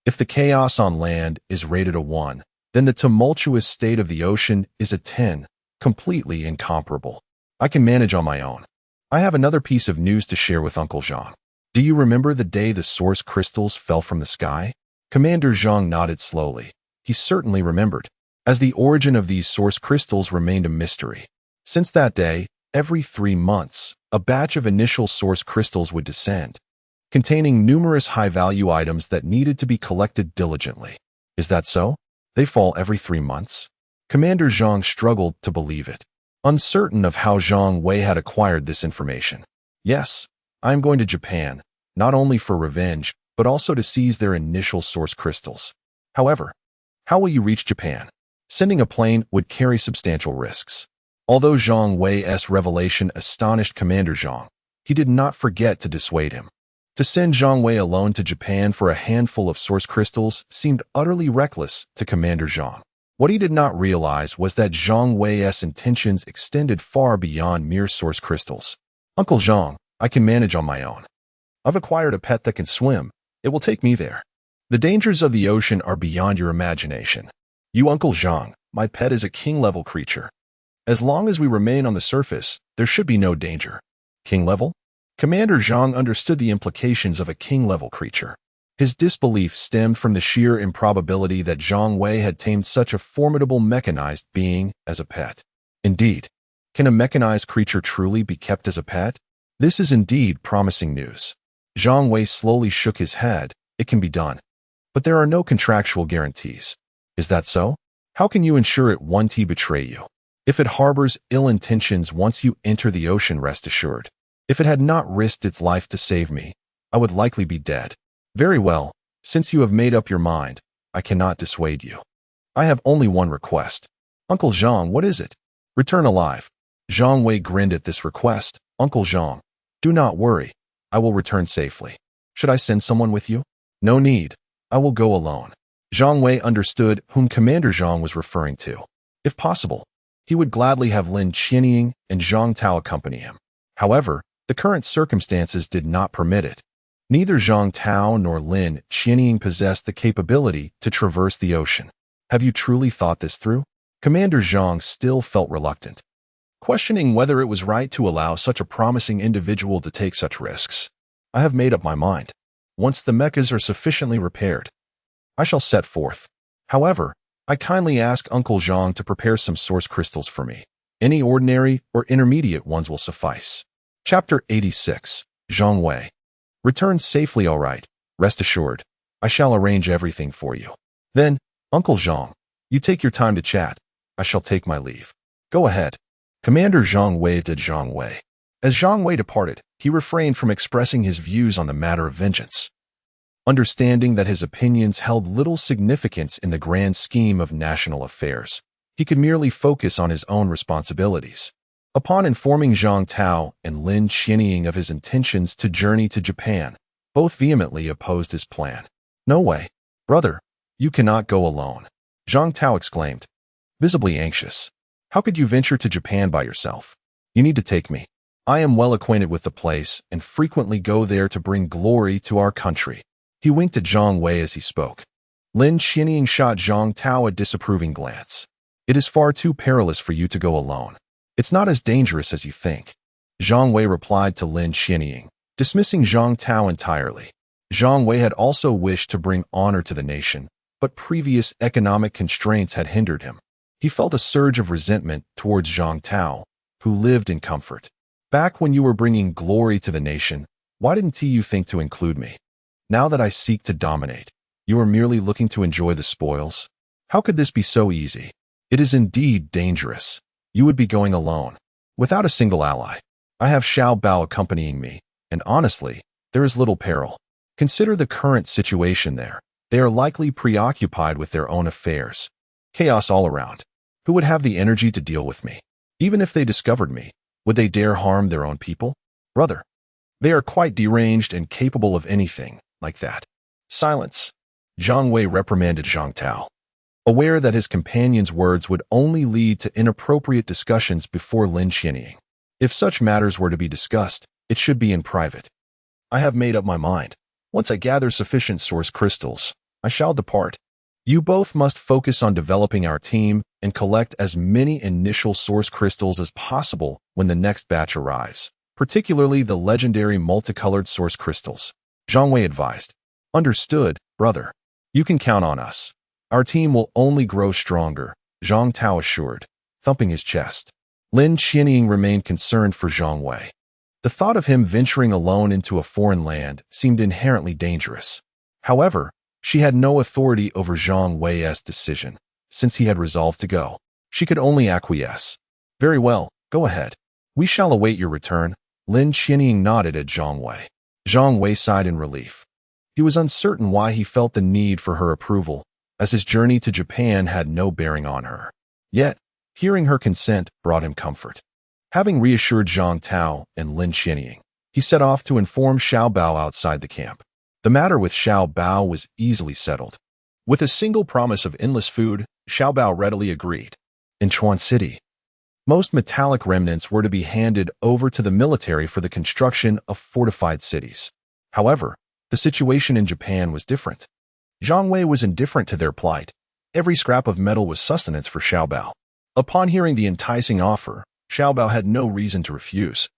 If the chaos on land is rated a 1, then the tumultuous state of the ocean is a 10, completely incomparable. I can manage on my own. I have another piece of news to share with Uncle Zhang. Do you remember the day the source crystals fell from the sky? Commander Zhang nodded slowly. He certainly remembered, as the origin of these source crystals remained a mystery. Since that day, every 3 months, a batch of initial source crystals would descend, containing numerous high-value items that needed to be collected diligently. Is that so? They fall every 3 months? Commander Zhang struggled to believe it, uncertain of how Zhang Wei had acquired this information. Yes, I am going to Japan, not only for revenge, but also to seize their initial source crystals. However, how will you reach Japan? Sending a plane would carry substantial risks. Although Zhang Wei's revelation astonished Commander Zhang, he did not forget to dissuade him. To send Zhang Wei alone to Japan for a handful of source crystals seemed utterly reckless to Commander Zhang. What he did not realize was that Zhang Wei's intentions extended far beyond mere source crystals. Uncle Zhang, I can manage on my own. I've acquired a pet that can swim. It will take me there. The dangers of the ocean are beyond your imagination. You, Uncle Zhang, my pet is a king-level creature. As long as we remain on the surface, there should be no danger. King-level? Commander Zhang understood the implications of a king-level creature. His disbelief stemmed from the sheer improbability that Zhang Wei had tamed such a formidable mechanized being as a pet. Indeed, can a mechanized creature truly be kept as a pet? This is indeed promising news. Zhang Wei slowly shook his head. It can be done. But there are no contractual guarantees. Is that so? How can you ensure it won't betray you? If it harbors ill intentions once you enter the ocean, rest assured. If it had not risked its life to save me, I would likely be dead. Very well, since you have made up your mind, I cannot dissuade you. I have only one request. Uncle Zhang, what is it? Return alive. Zhang Wei grinned at this request. Uncle Zhang, do not worry. I will return safely. Should I send someone with you? No need. I will go alone. Zhang Wei understood whom Commander Zhang was referring to. If possible, he would gladly have Lin Qianying and Zhang Tao accompany him. However, the current circumstances did not permit it. Neither Zhang Tao nor Lin Qianying possessed the capability to traverse the ocean. Have you truly thought this through? Commander Zhang still felt reluctant, questioning whether it was right to allow such a promising individual to take such risks. I have made up my mind. Once the mechas are sufficiently repaired, I shall set forth. However, I kindly ask Uncle Zhang to prepare some source crystals for me. Any ordinary or intermediate ones will suffice. Chapter 86. Zhang Wei. Return safely, all right. Rest assured, I shall arrange everything for you. Then, Uncle Zhang, you take your time to chat. I shall take my leave. Go ahead. Commander Zhang waved at Zhang Wei. As Zhang Wei departed, he refrained from expressing his views on the matter of vengeance, understanding that his opinions held little significance in the grand scheme of national affairs. He could merely focus on his own responsibilities. Upon informing Zhang Tao and Lin Qianying of his intentions to journey to Japan, both vehemently opposed his plan. "No way, brother, you cannot go alone," Zhang Tao exclaimed, visibly anxious. "How could you venture to Japan by yourself? You need to take me. I am well acquainted with the place and frequently go there to bring glory to our country." He winked at Zhang Wei as he spoke. Lin Qianying shot Zhang Tao a disapproving glance. "It is far too perilous for you to go alone. It's not as dangerous as you think," Zhang Wei replied to Lin Qianying, dismissing Zhang Tao entirely. Zhang Wei had also wished to bring honor to the nation, but previous economic constraints had hindered him. He felt a surge of resentment towards Zhang Tao, who lived in comfort. "Back when you were bringing glory to the nation, why didn't you think to include me? Now that I seek to dominate, you are merely looking to enjoy the spoils? How could this be so easy? It is indeed dangerous. You would be going alone, without a single ally. I have Xiao Bao accompanying me, and honestly, there is little peril. Consider the current situation there. They are likely preoccupied with their own affairs. Chaos all around. Who would have the energy to deal with me? Even if they discovered me, would they dare harm their own people? Brother, they are quite deranged and capable of anything like that." "Silence," Zhang Wei reprimanded Zhang Tao, aware that his companion's words would only lead to inappropriate discussions before Lin Qianying. If such matters were to be discussed, it should be in private. "I have made up my mind. Once I gather sufficient source crystals, I shall depart. You both must focus on developing our team and collect as many initial source crystals as possible when the next batch arrives, particularly the legendary multicolored source crystals," Zhang Wei advised. "Understood, brother. You can count on us. Our team will only grow stronger," Zhang Tao assured, thumping his chest. Lin Qianying remained concerned for Zhang Wei. The thought of him venturing alone into a foreign land seemed inherently dangerous. However, she had no authority over Zhang Wei's decision, since he had resolved to go. She could only acquiesce. "Very well, go ahead. We shall await your return," Lin Qianying nodded at Zhang Wei. Zhang Wei sighed in relief. He was uncertain why he felt the need for her approval, as his journey to Japan had no bearing on her. Yet, hearing her consent brought him comfort. Having reassured Zhang Tao and Lin Qianying, he set off to inform Xiao Bao outside the camp. The matter with Xiao Bao was easily settled. With a single promise of endless food, Xiao Bao readily agreed. In Chuan City, most metallic remnants were to be handed over to the military for the construction of fortified cities. However, the situation in Japan was different. Zhang Wei was indifferent to their plight. Every scrap of metal was sustenance for Xiao Bao. Upon hearing the enticing offer, Xiao Bao had no reason to refuse.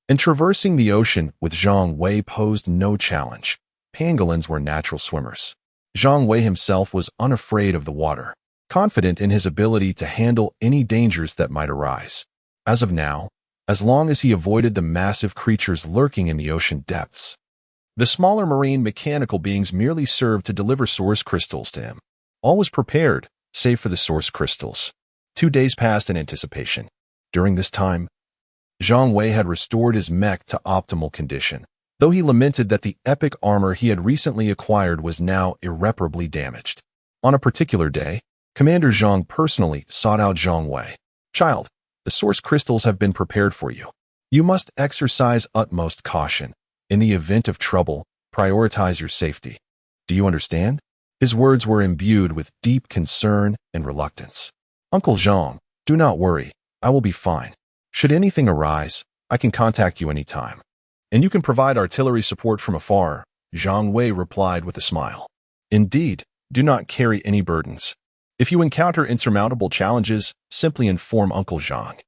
And traversing the ocean with Zhang Wei posed no challenge. Pangolins were natural swimmers. Zhang Wei himself was unafraid of the water, confident in his ability to handle any dangers that might arise. As of now, as long as he avoided the massive creatures lurking in the ocean depths, the smaller marine mechanical beings merely served to deliver source crystals to him. All was prepared, save for the source crystals. 2 days passed in anticipation. During this time, Zhang Wei had restored his mech to optimal condition, though he lamented that the epic armor he had recently acquired was now irreparably damaged. On a particular day, Commander Zhang personally sought out Zhang Wei. "Child, the source crystals have been prepared for you. You must exercise utmost caution. In the event of trouble, prioritize your safety. Do you understand?" His words were imbued with deep concern and reluctance. "Uncle Zhang, do not worry. I will be fine. Should anything arise, I can contact you anytime. And you can provide artillery support from afar," Zhang Wei replied with a smile. "Indeed, do not carry any burdens. If you encounter insurmountable challenges, simply inform Uncle Zhang.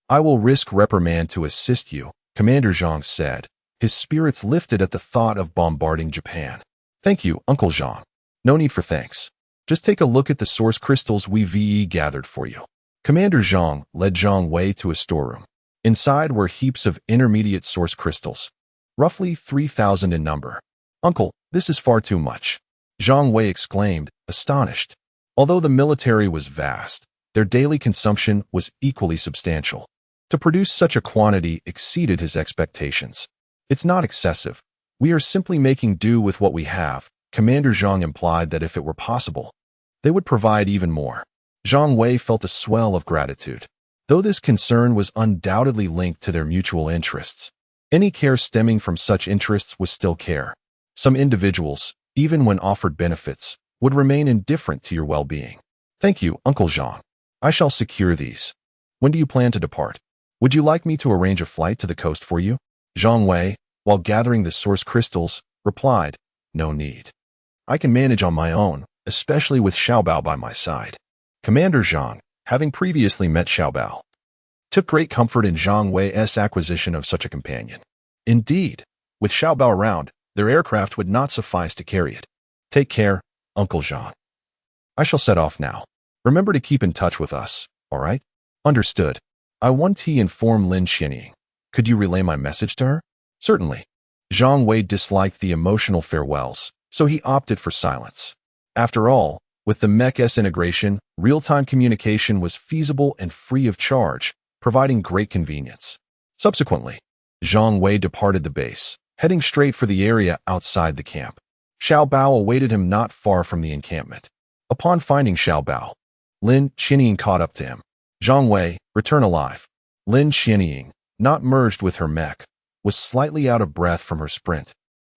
I will risk reprimand to assist you," Commander Zhang said, his spirits lifted at the thought of bombarding Japan. "Thank you, Uncle Zhang. No need for thanks. Just take a look at the source crystals we've gathered for you." Commander Zhang led Zhang Wei to a storeroom. Inside were heaps of intermediate source crystals, roughly 3,000 in number. "Uncle, this is far too much," Zhang Wei exclaimed, astonished. Although the military was vast, Their daily consumption was equally substantial. To produce such a quantity exceeded his expectations. It's not excessive. We are simply making do with what we have. Commander Zhang implied that if it were possible, they would provide even more. Zhang Wei felt a swell of gratitude. Though this concern was undoubtedly linked to their mutual interests, any care stemming from such interests was still care. Some individuals, even when offered benefits, would remain indifferent to your well-being. Thank you, Uncle Zhang. I shall secure these. When do you plan to depart? Would you like me to arrange a flight to the coast for you? Zhang Wei, while gathering the source crystals, replied, No need. I can manage on my own, especially with Xiaobao by my side. Commander Zhang, having previously met Xiaobao, took great comfort in Zhang Wei's acquisition of such a companion. Indeed, with Xiaobao around, their aircraft would not suffice to carry it. Take care, Uncle Zhang. I shall set off now. Remember to keep in touch with us, all right? Understood. I want to inform Lin Xianying. Could you relay my message to her? Certainly. Zhang Wei disliked the emotional farewells, so he opted for silence. After all, with the mechs integration, real-time communication was feasible and free of charge, providing great convenience. Subsequently, Zhang Wei departed the base, heading straight for the area outside the camp. Xiaobao awaited him not far from the encampment. Upon finding Xiaobao, Lin Xianying caught up to him. Zhang Wei, return alive. Lin Xianying, not merged with her mech, was slightly out of breath from her sprint,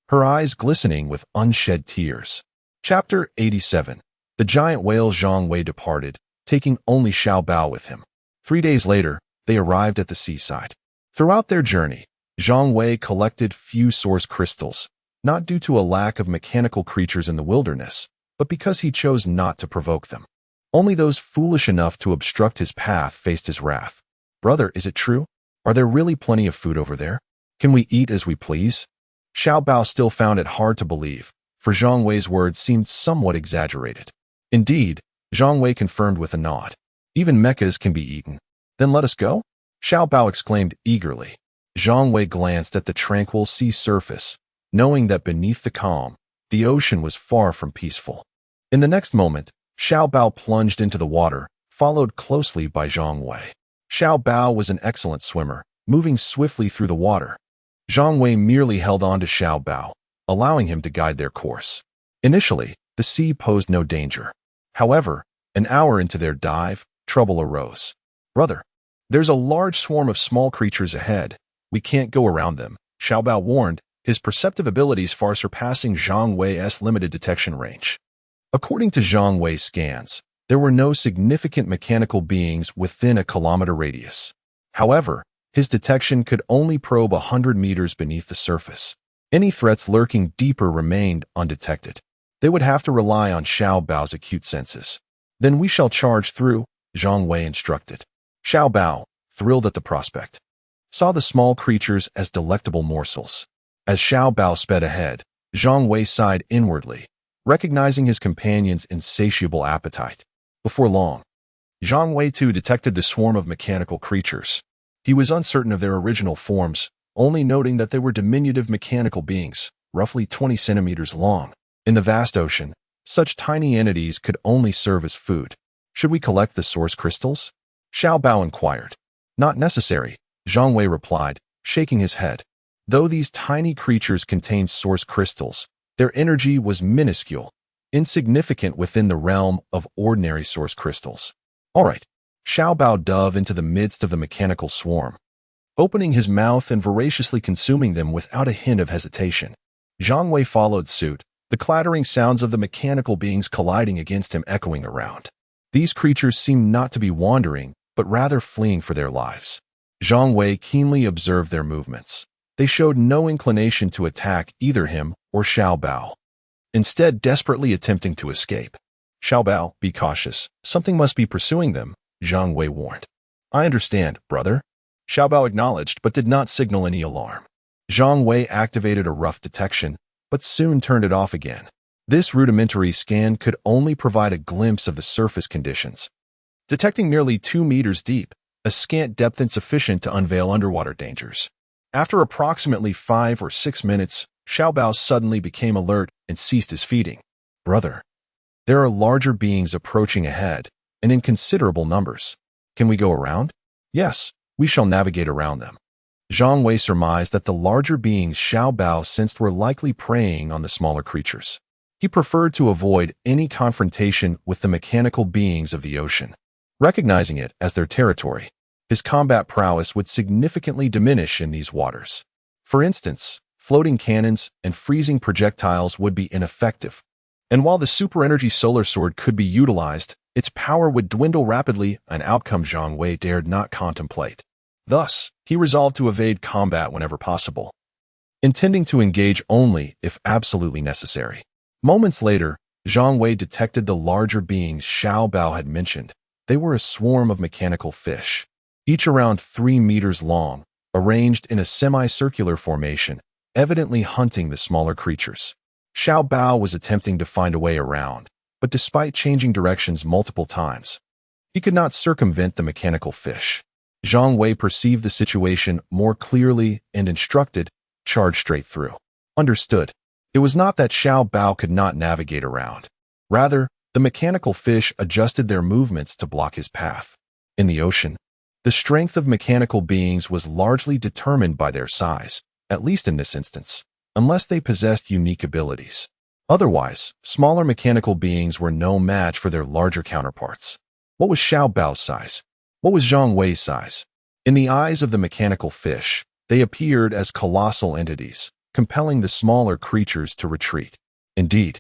her eyes glistening with unshed tears. Chapter 87. The giant whale. Zhang Wei departed, taking only Xiaobao with him. 3 days later, they arrived at the seaside. Throughout their journey, Zhang Wei collected few source crystals, not due to a lack of mechanical creatures in the wilderness, but because he chose not to provoke them. Only those foolish enough to obstruct his path faced his wrath. Brother, is it true? Are there really plenty of food over there? Can we eat as we please? Xiaobao still found it hard to believe, for Zhang Wei's words seemed somewhat exaggerated. Indeed, Zhang Wei confirmed with a nod. Even mechas can be eaten. Then let us go? Xiaobao exclaimed eagerly. Zhang Wei glanced at the tranquil sea surface, knowing that beneath the calm, the ocean was far from peaceful. In the next moment, Xiaobao plunged into the water, followed closely by Zhang Wei. Xiaobao was an excellent swimmer, moving swiftly through the water. Zhang Wei merely held on to Xiaobao, allowing him to guide their course. Initially, the sea posed no danger. However, an hour into their dive, trouble arose. Brother, there's a large swarm of small creatures ahead. We can't go around them, Xiaobao warned, his perceptive abilities far surpassing Zhang Wei's limited detection range. According to Zhang Wei's scans, there were no significant mechanical beings within a kilometer radius. However, his detection could only probe 100 meters beneath the surface. Any threats lurking deeper remained undetected. They would have to rely on Xiaobao's acute senses. Then we shall charge through, Zhang Wei instructed. Xiaobao, thrilled at the prospect, saw the small creatures as delectable morsels. As Xiaobao sped ahead, Zhang Wei sighed inwardly, recognizing his companion's insatiable appetite. Before long, Zhang Wei too detected the swarm of mechanical creatures. He was uncertain of their original forms, only noting that they were diminutive mechanical beings, roughly 20 centimeters long. In the vast ocean, such tiny entities could only serve as food. Should we collect the source crystals? Xiaobao inquired. Not necessary, Zhang Wei replied, shaking his head. Though these tiny creatures contained source crystals, their energy was minuscule, insignificant within the realm of ordinary source crystals. All right. Xiaobao dove into the midst of the mechanical swarm, opening his mouth and voraciously consuming them without a hint of hesitation. Zhang Wei followed suit, the clattering sounds of the mechanical beings colliding against him echoing around. These creatures seemed not to be wandering, but rather fleeing for their lives. Zhang Wei keenly observed their movements. They showed no inclination to attack either him or Xiaobao, instead desperately attempting to escape. Xiaobao, be cautious. Something must be pursuing them, Zhang Wei warned. I understand, brother. Xiaobao acknowledged but did not signal any alarm. Zhang Wei activated a rough detection, but soon turned it off again. This rudimentary scan could only provide a glimpse of the surface conditions, detecting nearly 2 meters deep, a scant depth insufficient to unveil underwater dangers. After approximately 5 or 6 minutes, Xiaobao suddenly became alert and ceased his feeding. Brother, there are larger beings approaching ahead, and in considerable numbers. Can we go around? Yes, we shall navigate around them. Zhang Wei surmised that the larger beings Xiao Bao sensed were likely preying on the smaller creatures. He preferred to avoid any confrontation with the mechanical beings of the ocean. Recognizing it as their territory, his combat prowess would significantly diminish in these waters. For instance, floating cannons and freezing projectiles would be ineffective. And while the super-energy solar sword could be utilized, its power would dwindle rapidly, an outcome Zhang Wei dared not contemplate. Thus, he resolved to evade combat whenever possible, intending to engage only if absolutely necessary. Moments later, Zhang Wei detected the larger beings Xiao Bao had mentioned. They were a swarm of mechanical fish, each around 3 meters long, arranged in a semicircular formation, evidently hunting the smaller creatures. Xiao Bao was attempting to find a way around, but despite changing directions multiple times, he could not circumvent the mechanical fish. Zhang Wei perceived the situation more clearly and instructed, charge straight through. Understood. It was not that Xiao Bao could not navigate around. Rather, the mechanical fish adjusted their movements to block his path. In the ocean, the strength of mechanical beings was largely determined by their size, at least in this instance, unless they possessed unique abilities. Otherwise, smaller mechanical beings were no match for their larger counterparts. What was Xiao Bao's size? What was Zhang Wei's size? In the eyes of the mechanical fish, they appeared as colossal entities, compelling the smaller creatures to retreat. Indeed,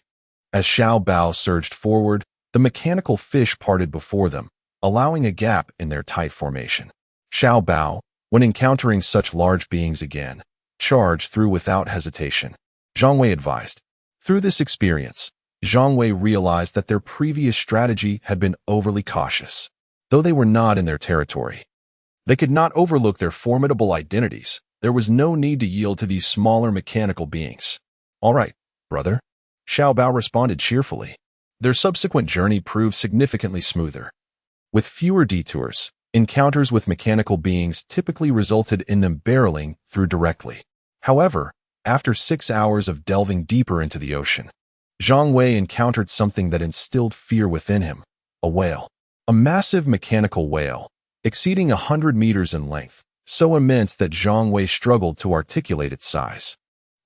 as Xiao Bao surged forward, the mechanical fish parted before them, allowing a gap in their tight formation. Xiao Bao, when encountering such large beings again, charged through without hesitation. Zhang Wei advised. Through this experience, Zhang Wei realized that their previous strategy had been overly cautious. Though they were not in their territory, they could not overlook their formidable identities. There was no need to yield to these smaller mechanical beings. All right, brother. Xiao Bao responded cheerfully. Their subsequent journey proved significantly smoother. With fewer detours, encounters with mechanical beings typically resulted in them barreling through directly. However, after 6 hours of delving deeper into the ocean, Zhang Wei encountered something that instilled fear within him: a whale. A massive mechanical whale, exceeding 100 meters in length, so immense that Zhang Wei struggled to articulate its size.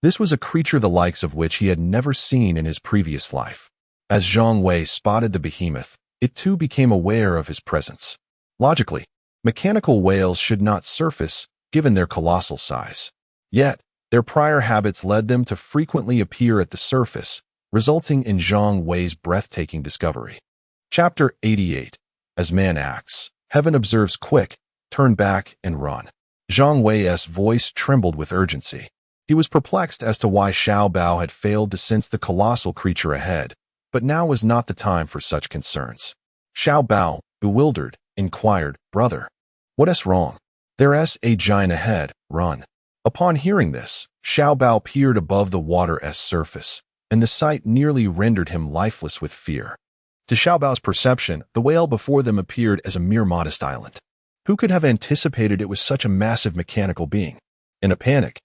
This was a creature the likes of which he had never seen in his previous life. As Zhang Wei spotted the behemoth, it too became aware of his presence. Logically, mechanical whales should not surface, given their colossal size. Yet, their prior habits led them to frequently appear at the surface, resulting in Zhang Wei's breathtaking discovery. Chapter 88. As man acts, heaven observes quick, turn back and run. Zhang Wei's voice trembled with urgency. He was perplexed as to why Xiao Bao had failed to sense the colossal creature ahead, but now was not the time for such concerns. Xiao Bao, bewildered, inquired, "Brother, what's wrong?" "There's a giant ahead, run." Upon hearing this, Xiao Bao peered above the water's surface, and the sight nearly rendered him lifeless with fear. To Xiao Bao's perception, the whale before them appeared as a mere modest island. Who could have anticipated it was such a massive mechanical being? In a panic,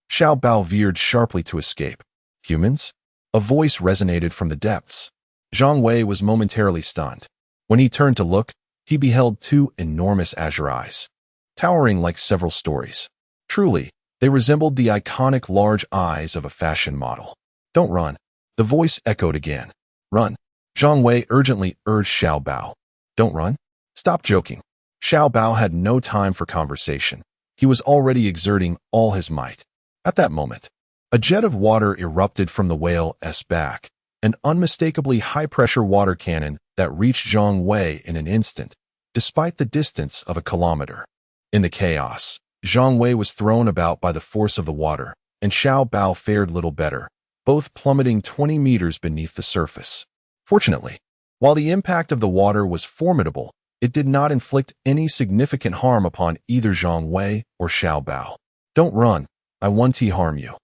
Xiao Bao veered sharply to escape. "Humans?" A voice resonated from the depths. Zhang Wei was momentarily stunned. When he turned to look, he beheld 2 enormous azure eyes, towering like several stories. Truly, they resembled the iconic large eyes of a fashion model. "Don't run." The voice echoed again. "Run." Zhang Wei urgently urged Xiao Bao. "Don't run. Stop joking." Xiao Bao had no time for conversation. He was already exerting all his might. At that moment, a jet of water erupted from the whale's back, an unmistakably high-pressure water cannon that reached Zhang Wei in an instant, despite the distance of a kilometer. In the chaos, Zhang Wei was thrown about by the force of the water, and Xiao Bao fared little better, both plummeting 20 meters beneath the surface. Fortunately, while the impact of the water was formidable, it did not inflict any significant harm upon either Zhang Wei or Xiao Bao. "Don't run. I want to harm you."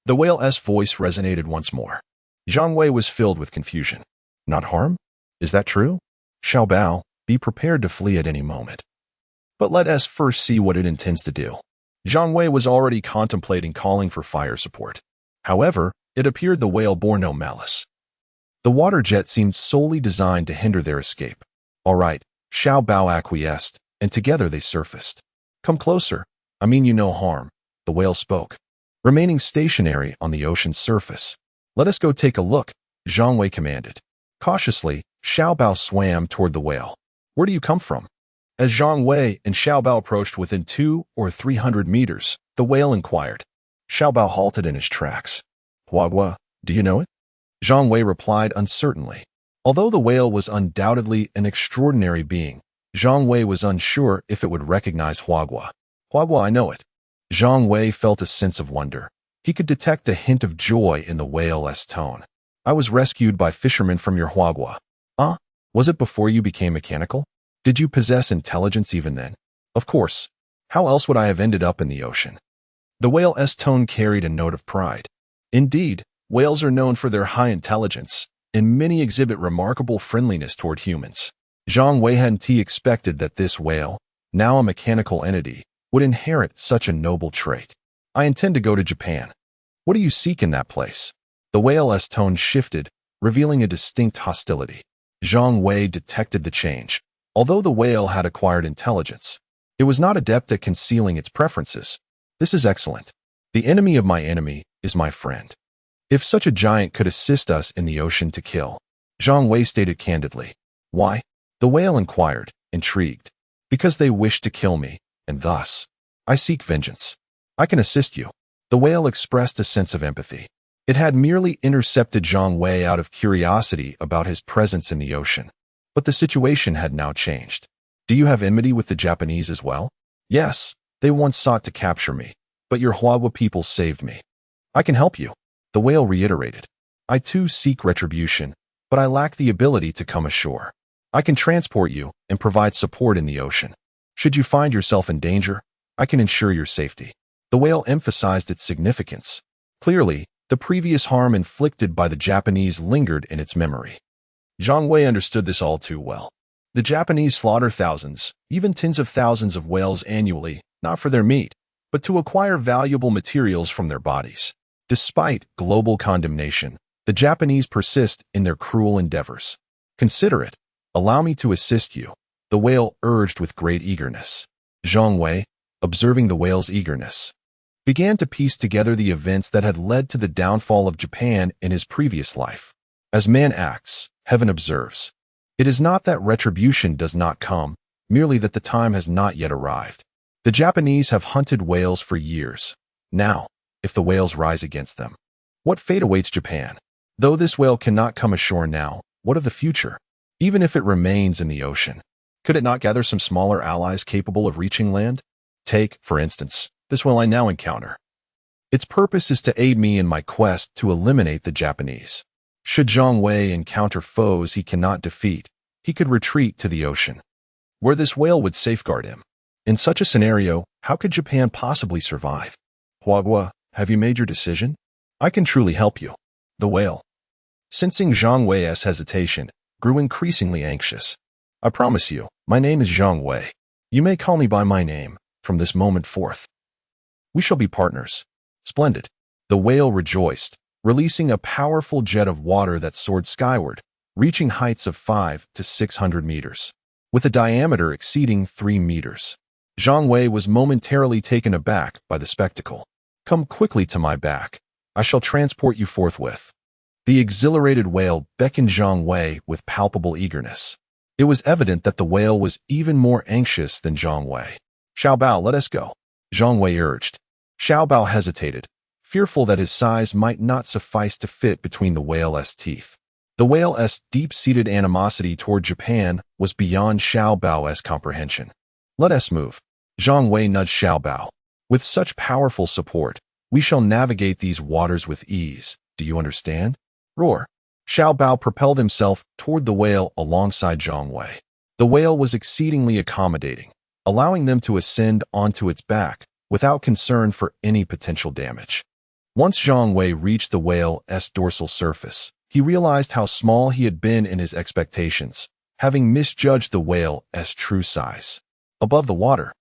The whale's voice resonated once more. Zhang Wei was filled with confusion. "Not harm? Is that true?" "Xiao Bao, be prepared to flee at any moment. But let us first see what it intends to do." Zhang Wei was already contemplating calling for fire support. However, it appeared the whale bore no malice. The water jet seemed solely designed to hinder their escape. All right, Xiao Bao acquiesced, and together they surfaced. Come closer. I mean you no harm, the whale spoke, remaining stationary on the ocean's surface. Let us go take a look, Zhang Wei commanded. Cautiously, Xiao Bao swam toward the whale. Where do you come from? As Zhang Wei and Xiao Bao approached within 200 or 300 meters, the whale inquired. Xiao Bao halted in his tracks. Huagua, do you know it? Zhang Wei replied uncertainly. Although the whale was undoubtedly an extraordinary being, Zhang Wei was unsure if it would recognize Huagua. Huagua, I know it. Zhang Wei felt a sense of wonder. He could detect a hint of joy in the whale's tone. I was rescued by fishermen from your Huagua. Ah, was it before you became mechanical? Did you possess intelligence even then? Of course. How else would I have ended up in the ocean? The whale's tone carried a note of pride. Indeed, whales are known for their high intelligence, and many exhibit remarkable friendliness toward humans. Zhang Wei hadn't expected that this whale, now a mechanical entity, would inherit such a noble trait. I intend to go to Japan. What do you seek in that place? The whale's tone shifted, revealing a distinct hostility. Zhang Wei detected the change. Although the whale had acquired intelligence, it was not adept at concealing its preferences. This is excellent. The enemy of my enemy is my friend. If such a giant could assist us in the ocean to kill, Zhang Wei stated candidly. Why? The whale inquired, intrigued. Because they wish to kill me, and thus, I seek vengeance. I can assist you. The whale expressed a sense of empathy. It had merely intercepted Zhang Wei out of curiosity about his presence in the ocean. But the situation had now changed. Do you have enmity with the Japanese as well? Yes, they once sought to capture me, but your Huagua people saved me. I can help you, the whale reiterated. I too seek retribution, but I lack the ability to come ashore. I can transport you and provide support in the ocean. Should you find yourself in danger, I can ensure your safety. The whale emphasized its significance. Clearly, the previous harm inflicted by the Japanese lingered in its memory. Zhang Wei understood this all too well. The Japanese slaughter thousands, even tens of thousands of whales annually, not for their meat, but to acquire valuable materials from their bodies. Despite global condemnation, the Japanese persist in their cruel endeavors. Consider it. Allow me to assist you, the whale urged with great eagerness. Zhang Wei, observing the whale's eagerness, began to piece together the events that had led to the downfall of Japan in his previous life. As man acts, heaven observes. It is not that retribution does not come, merely that the time has not yet arrived. The Japanese have hunted whales for years. Now, if the whales rise against them, what fate awaits Japan? Though this whale cannot come ashore now, what of the future? Even if it remains in the ocean, could it not gather some smaller allies capable of reaching land? Take, for instance, this whale I now encounter. Its purpose is to aid me in my quest to eliminate the Japanese. Should Zhang Wei encounter foes he cannot defeat, he could retreat to the ocean, where this whale would safeguard him. In such a scenario, how could Japan possibly survive? Huagua, have you made your decision? I can truly help you. The whale, sensing Zhang Wei's hesitation, grew increasingly anxious. I promise you, my name is Zhang Wei. You may call me by my name from this moment forth. We shall be partners. Splendid. The whale rejoiced, releasing a powerful jet of water that soared skyward, reaching heights of 500 to 600 meters, with a diameter exceeding 3 meters. Zhang Wei was momentarily taken aback by the spectacle. Come quickly to my back. I shall transport you forthwith. The exhilarated whale beckoned Zhang Wei with palpable eagerness. It was evident that the whale was even more anxious than Zhang Wei. Xiao Bao, let us go, Zhang Wei urged. Xiao Bao hesitated, fearful that his size might not suffice to fit between the whale's teeth. The whale's deep-seated animosity toward Japan was beyond Xiao Bao's comprehension. Let us move. Zhang Wei nudged Xiao Bao. With such powerful support, we shall navigate these waters with ease. Do you understand? Roar. Xiao Bao propelled himself toward the whale alongside Zhang Wei. The whale was exceedingly accommodating, allowing them to ascend onto its back without concern for any potential damage. Once Zhang Wei reached the whale's dorsal surface, he realized how small he had been in his expectations, having misjudged the whale's true size. Above the water,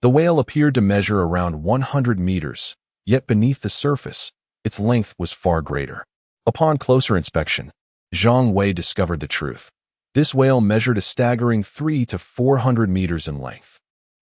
the whale appeared to measure around 100 meters, yet beneath the surface, its length was far greater. Upon closer inspection, Zhang Wei discovered the truth. This whale measured a staggering 300 to 400 meters in length.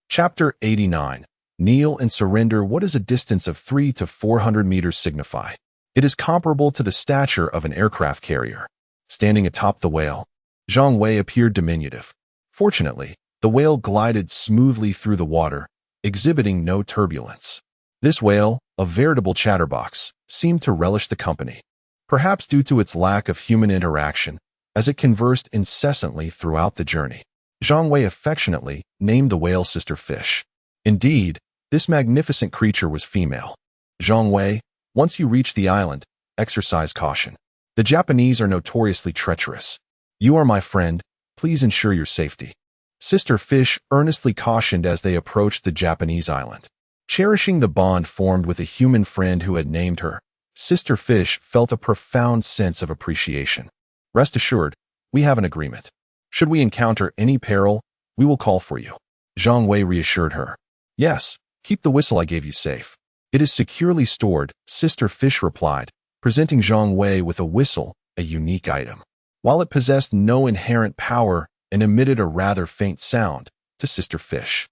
Chapter 89. Kneel and surrender. What does a distance of 300 to 400 meters signify? It is comparable to the stature of an aircraft carrier. Standing atop the whale, Zhang Wei appeared diminutive. Fortunately, the whale glided smoothly through the water, exhibiting no turbulence. This whale, a veritable chatterbox, seemed to relish the company, perhaps due to its lack of human interaction, as it conversed incessantly throughout the journey. Zhang Wei affectionately named the whale Sister Fish. Indeed, this magnificent creature was female. Zhang Wei, once you reach the island, exercise caution. The Japanese are notoriously treacherous. You are my friend, please ensure your safety. Sister Fish earnestly cautioned as they approached the Japanese island. Cherishing the bond formed with a human friend who had named her, Sister Fish felt a profound sense of appreciation. Rest assured, we have an agreement. Should we encounter any peril, we will call for you. Zhang Wei reassured her. Yes, keep the whistle I gave you safe. It is securely stored, Sister Fish replied, presenting Zhang Wei with a whistle, a unique item. While it possessed no inherent power and emitted a rather faint sound, to Sister Fish,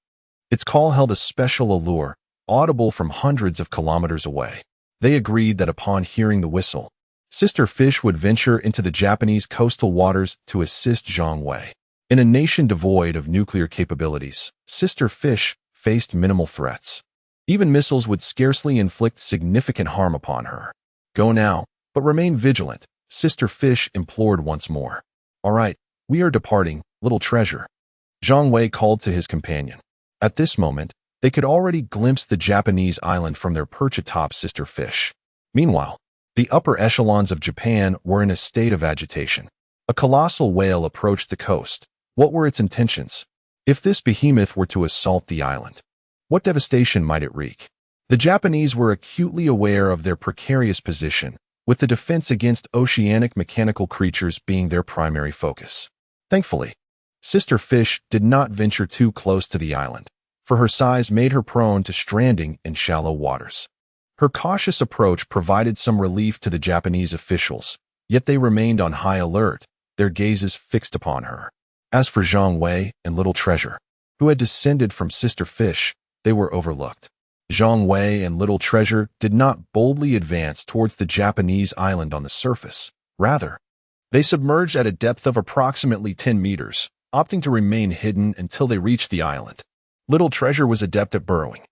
its call held a special allure, audible from hundreds of kilometers away. They agreed that upon hearing the whistle, Sister Fish would venture into the Japanese coastal waters to assist Zhang Wei. In a nation devoid of nuclear capabilities, Sister Fish faced minimal threats. Even missiles would scarcely inflict significant harm upon her. Go now, but remain vigilant, Sister Fish implored once more. All right, we are departing, little treasure. Zhang Wei called to his companion. At this moment, they could already glimpse the Japanese island from their perch atop Sister Fish. Meanwhile, the upper echelons of Japan were in a state of agitation. A colossal whale approached the coast. What were its intentions? If this behemoth were to assault the island, what devastation might it wreak? The Japanese were acutely aware of their precarious position, with the defense against oceanic mechanical creatures being their primary focus. Thankfully, Sister Fish did not venture too close to the island, for her size made her prone to stranding in shallow waters. Her cautious approach provided some relief to the Japanese officials, yet they remained on high alert, their gazes fixed upon her. As for Zhang Wei and Little Treasure, who had descended from Sister Fish, they were overlooked. Zhang Wei and Little Treasure did not boldly advance towards the Japanese island on the surface. Rather, they submerged at a depth of approximately 10 meters, opting to remain hidden until they reached the island. Little Treasure was adept at burrowing,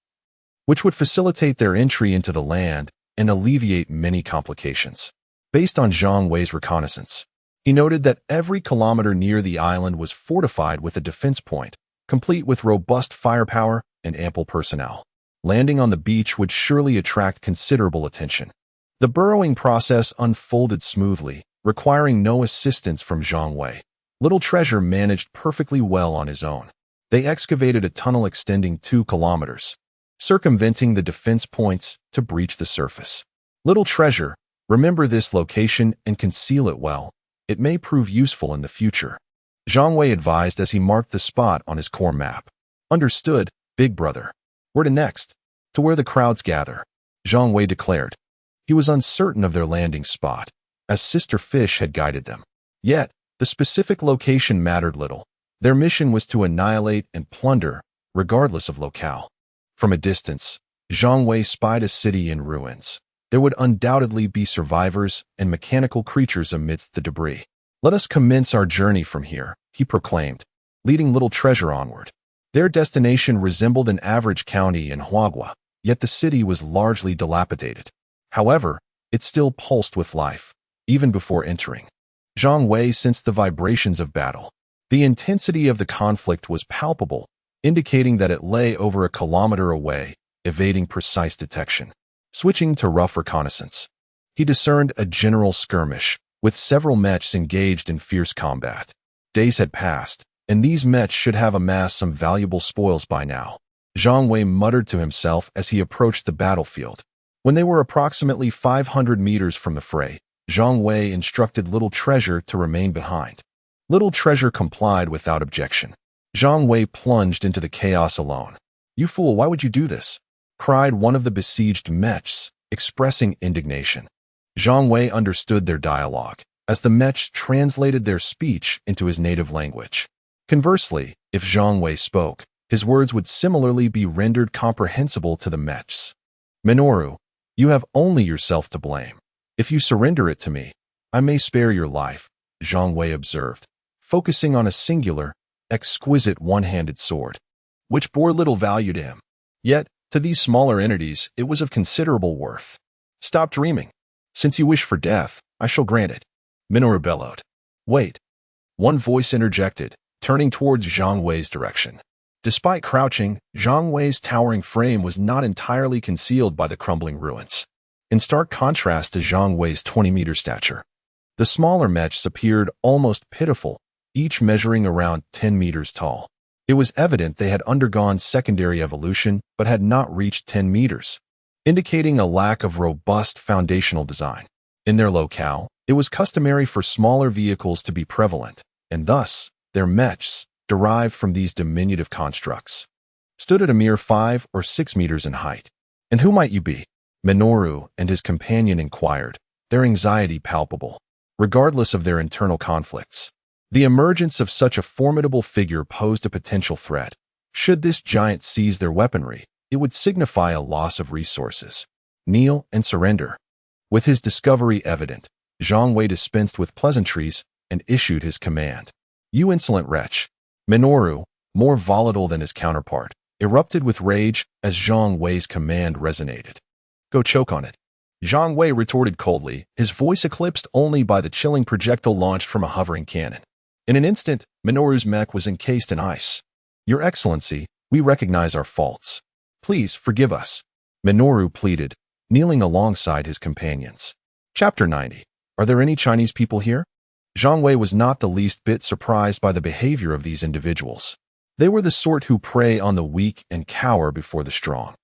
which would facilitate their entry into the land and alleviate many complications. Based on Zhang Wei's reconnaissance, he noted that every kilometer near the island was fortified with a defense point, complete with robust firepower and ample personnel. Landing on the beach would surely attract considerable attention. The burrowing process unfolded smoothly, requiring no assistance from Zhang Wei. Little Treasure managed perfectly well on his own. They excavated a tunnel extending 2 kilometers, circumventing the defense points to breach the surface. Little Treasure, remember this location and conceal it well. It may prove useful in the future. Zhang Wei advised as he marked the spot on his core map. Understood, Big Brother. Where to next? To where the crowds gather, Zhang Wei declared. He was uncertain of their landing spot, as Sister Fish had guided them. Yet, the specific location mattered little. Their mission was to annihilate and plunder, regardless of locale. From a distance, Zhang Wei spied a city in ruins. There would undoubtedly be survivors and mechanical creatures amidst the debris. Let us commence our journey from here, he proclaimed, leading Little Treasure onward. Their destination resembled an average county in Huagua, yet the city was largely dilapidated. However, it still pulsed with life, even before entering. Zhang Wei sensed the vibrations of battle. The intensity of the conflict was palpable, indicating that it lay over a kilometer away, evading precise detection. Switching to rough reconnaissance, he discerned a general skirmish, with several mechs engaged in fierce combat. Days had passed, and these mechs should have amassed some valuable spoils by now. Zhang Wei muttered to himself as he approached the battlefield. When they were approximately 500 meters from the fray, Zhang Wei instructed Little Treasure to remain behind. Little Treasure complied without objection. Zhang Wei plunged into the chaos alone. "You fool, why would you do this?" cried one of the besieged mechs, expressing indignation. Zhang Wei understood their dialogue. as the mechs translated their speech into his native language. Conversely, if Zhang Wei spoke, his words would similarly be rendered comprehensible to the mechs. Minoru, you have only yourself to blame. If you surrender it to me, I may spare your life, Zhang Wei observed, focusing on a singular, exquisite one-handed sword, which bore little value to him. Yet, to these smaller entities, it was of considerable worth. Stop dreaming. Since you wish for death, I shall grant it. Minoru bellowed. Wait. One voice interjected, turning towards Zhang Wei's direction. Despite crouching, Zhang Wei's towering frame was not entirely concealed by the crumbling ruins. In stark contrast to Zhang Wei's 20-meter stature, the smaller mechs appeared almost pitiful, each measuring around 10 meters tall. It was evident they had undergone secondary evolution but had not reached 10 meters, indicating a lack of robust foundational design. In their locale, it was customary for smaller vehicles to be prevalent, and thus, their mechs, derived from these diminutive constructs, stood at a mere 5 or 6 meters in height. And who might you be? Minoru and his companion inquired, their anxiety palpable, regardless of their internal conflicts. The emergence of such a formidable figure posed a potential threat. Should this giant seize their weaponry, it would signify a loss of resources. Kneel and surrender. With his discovery evident, Zhang Wei dispensed with pleasantries and issued his command. You insolent wretch. Minoru, more volatile than his counterpart, erupted with rage as Zhang Wei's command resonated. Go choke on it. Zhang Wei retorted coldly, his voice eclipsed only by the chilling projectile launched from a hovering cannon. In an instant, Minoru's mech was encased in ice. Your Excellency, we recognize our faults. Please forgive us. Minoru pleaded, kneeling alongside his companions. Chapter 90. Are there any Chinese people here? Zhang Wei was not the least bit surprised by the behavior of these individuals. They were the sort who prey on the weak and cower before the strong.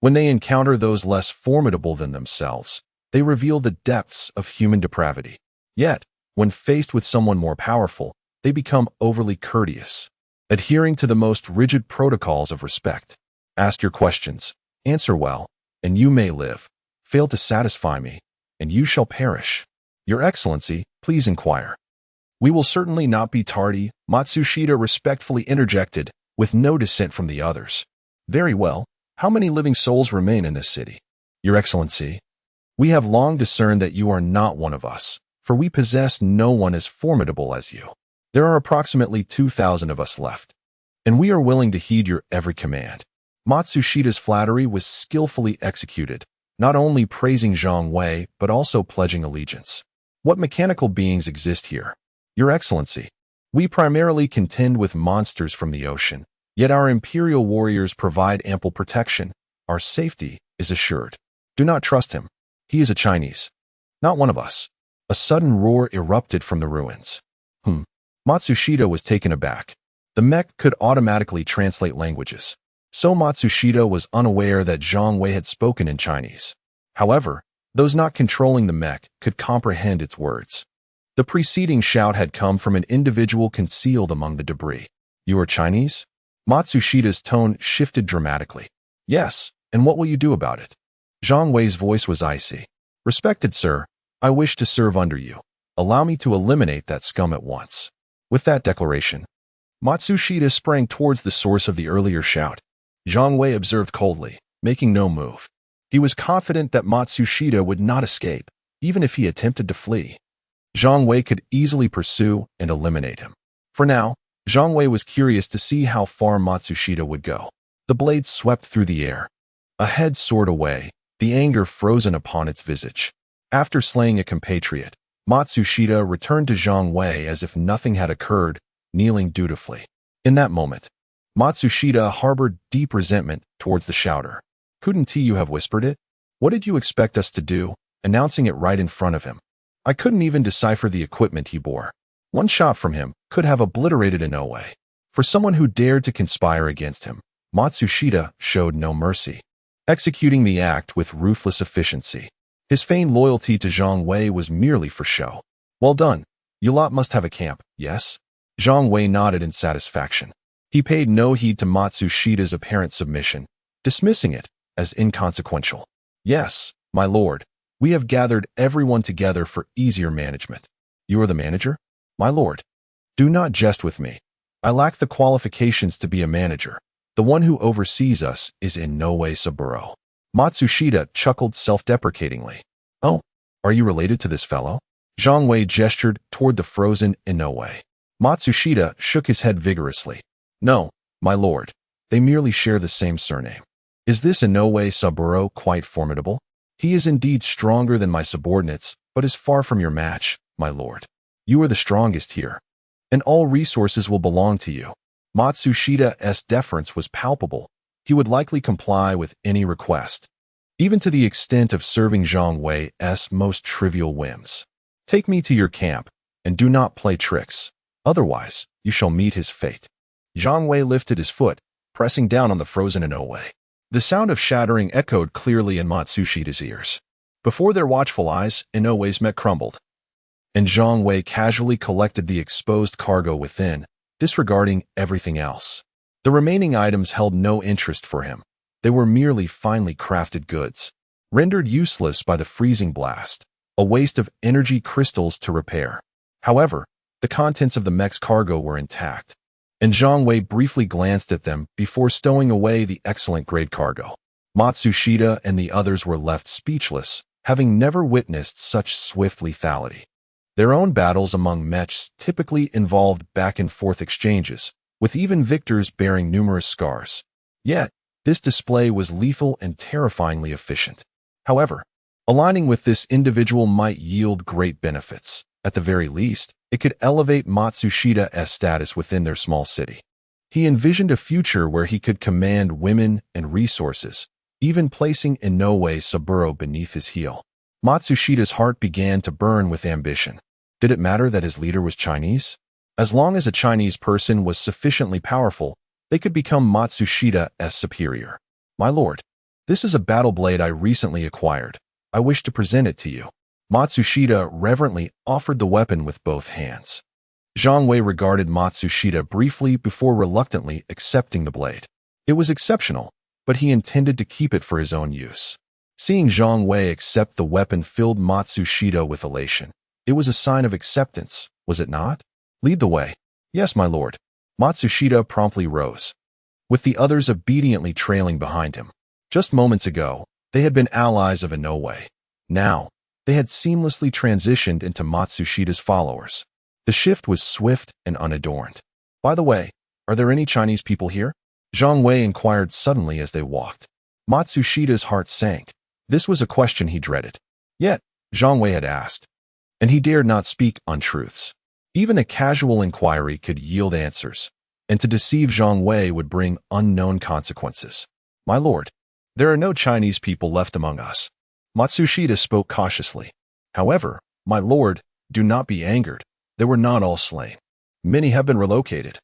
When they encounter those less formidable than themselves, they reveal the depths of human depravity. Yet, when faced with someone more powerful, they become overly courteous, adhering to the most rigid protocols of respect. Ask your questions, answer well, and you may live. Fail to satisfy me, and you shall perish. Your Excellency, please inquire. We will certainly not be tardy, Matsushita respectfully interjected, with no dissent from the others. Very well. How many living souls remain in this city? Your Excellency, we have long discerned that you are not one of us, for we possess no one as formidable as you. There are approximately 2,000 of us left, and we are willing to heed your every command. Matsushita's flattery was skillfully executed, not only praising Zhang Wei, but also pledging allegiance. What mechanical beings exist here? Your Excellency, we primarily contend with monsters from the ocean, yet our imperial warriors provide ample protection. Our safety is assured. Do not trust him. He is a Chinese. Not one of us. A sudden roar erupted from the ruins. Matsushita was taken aback. The mech could automatically translate languages, so Matsushita was unaware that Zhang Wei had spoken in Chinese. However, those not controlling the mech could comprehend its words. The preceding shout had come from an individual concealed among the debris. You are Chinese? Matsushita's tone shifted dramatically. Yes, and what will you do about it? Zhang Wei's voice was icy. Respected sir, I wish to serve under you. Allow me to eliminate that scum at once. With that declaration, Matsushita sprang towards the source of the earlier shout. Zhang Wei observed coldly, making no move. He was confident that Matsushita would not escape, even if he attempted to flee. Zhang Wei could easily pursue and eliminate him. For now, Zhang Wei was curious to see how far Matsushita would go. The blade swept through the air. A head soared away, the anger frozen upon its visage. After slaying a compatriot, Matsushita returned to Zhang Wei as if nothing had occurred, kneeling dutifully. In that moment, Matsushita harbored deep resentment towards the shouter. Couldn't you have whispered it? What did you expect us to do, announcing it right in front of him? I couldn't even decipher the equipment he bore. One shot from him could have obliterated Inoue. For someone who dared to conspire against him, Matsushita showed no mercy, executing the act with ruthless efficiency. His feigned loyalty to Zhang Wei was merely for show. Well done. You lot must have a camp, yes? Zhang Wei nodded in satisfaction. He paid no heed to Matsushita's apparent submission, dismissing it as inconsequential. Yes, my lord. We have gathered everyone together for easier management. You are the manager? My lord, do not jest with me. I lack the qualifications to be a manager. The one who oversees us is Inoue Saburo. Matsushita chuckled self-deprecatingly. Oh, are you related to this fellow? Zhang Wei gestured toward the frozen Inoue. Matsushita shook his head vigorously. No, my lord. They merely share the same surname. Is this Inoue Saburo quite formidable? He is indeed stronger than my subordinates, but is far from your match, my lord. You are the strongest here, and all resources will belong to you. Matsushita's deference was palpable. He would likely comply with any request, even to the extent of serving Zhang Wei's most trivial whims. Take me to your camp, and do not play tricks. Otherwise, you shall meet his fate. Zhang Wei lifted his foot, pressing down on the frozen Inoue. The sound of shattering echoed clearly in Matsushita's ears. Before their watchful eyes, Inoue's mech crumbled, and Zhang Wei casually collected the exposed cargo within, disregarding everything else. The remaining items held no interest for him. They were merely finely crafted goods, rendered useless by the freezing blast, a waste of energy crystals to repair. However, the contents of the mech's cargo were intact, and Zhang Wei briefly glanced at them before stowing away the excellent-grade cargo. Matsushita and the others were left speechless, having never witnessed such swift lethality. Their own battles among mechs typically involved back-and-forth exchanges, with even victors bearing numerous scars. Yet, this display was lethal and terrifyingly efficient. However, aligning with this individual might yield great benefits. At the very least, it could elevate Matsushita's status within their small city. He envisioned a future where he could command women and resources, even placing Inoue Saburo beneath his heel. Matsushita's heart began to burn with ambition. Did it matter that his leader was Chinese? As long as a Chinese person was sufficiently powerful, they could become Matsushita's superior. My lord, this is a battle blade I recently acquired. I wish to present it to you. Matsushita reverently offered the weapon with both hands. Zhang Wei regarded Matsushita briefly before reluctantly accepting the blade. It was exceptional, but he intended to keep it for his own use. Seeing Zhang Wei accept the weapon filled Matsushita with elation. It was a sign of acceptance, was it not? Lead the way. Yes, my lord. Matsushita promptly rose, with the others obediently trailing behind him. Just moments ago, they had been allies of Inoue. Now, they had seamlessly transitioned into Matsushita's followers. The shift was swift and unadorned. By the way, are there any Chinese people here? Zhang Wei inquired suddenly as they walked. Matsushita's heart sank. This was a question he dreaded. Yet, Zhang Wei had asked, and he dared not speak untruths. Even a casual inquiry could yield answers, and to deceive Zhang Wei would bring unknown consequences. My lord, there are no Chinese people left among us. Matsushita spoke cautiously. However, my lord, do not be angered. They were not all slain. Many have been relocated.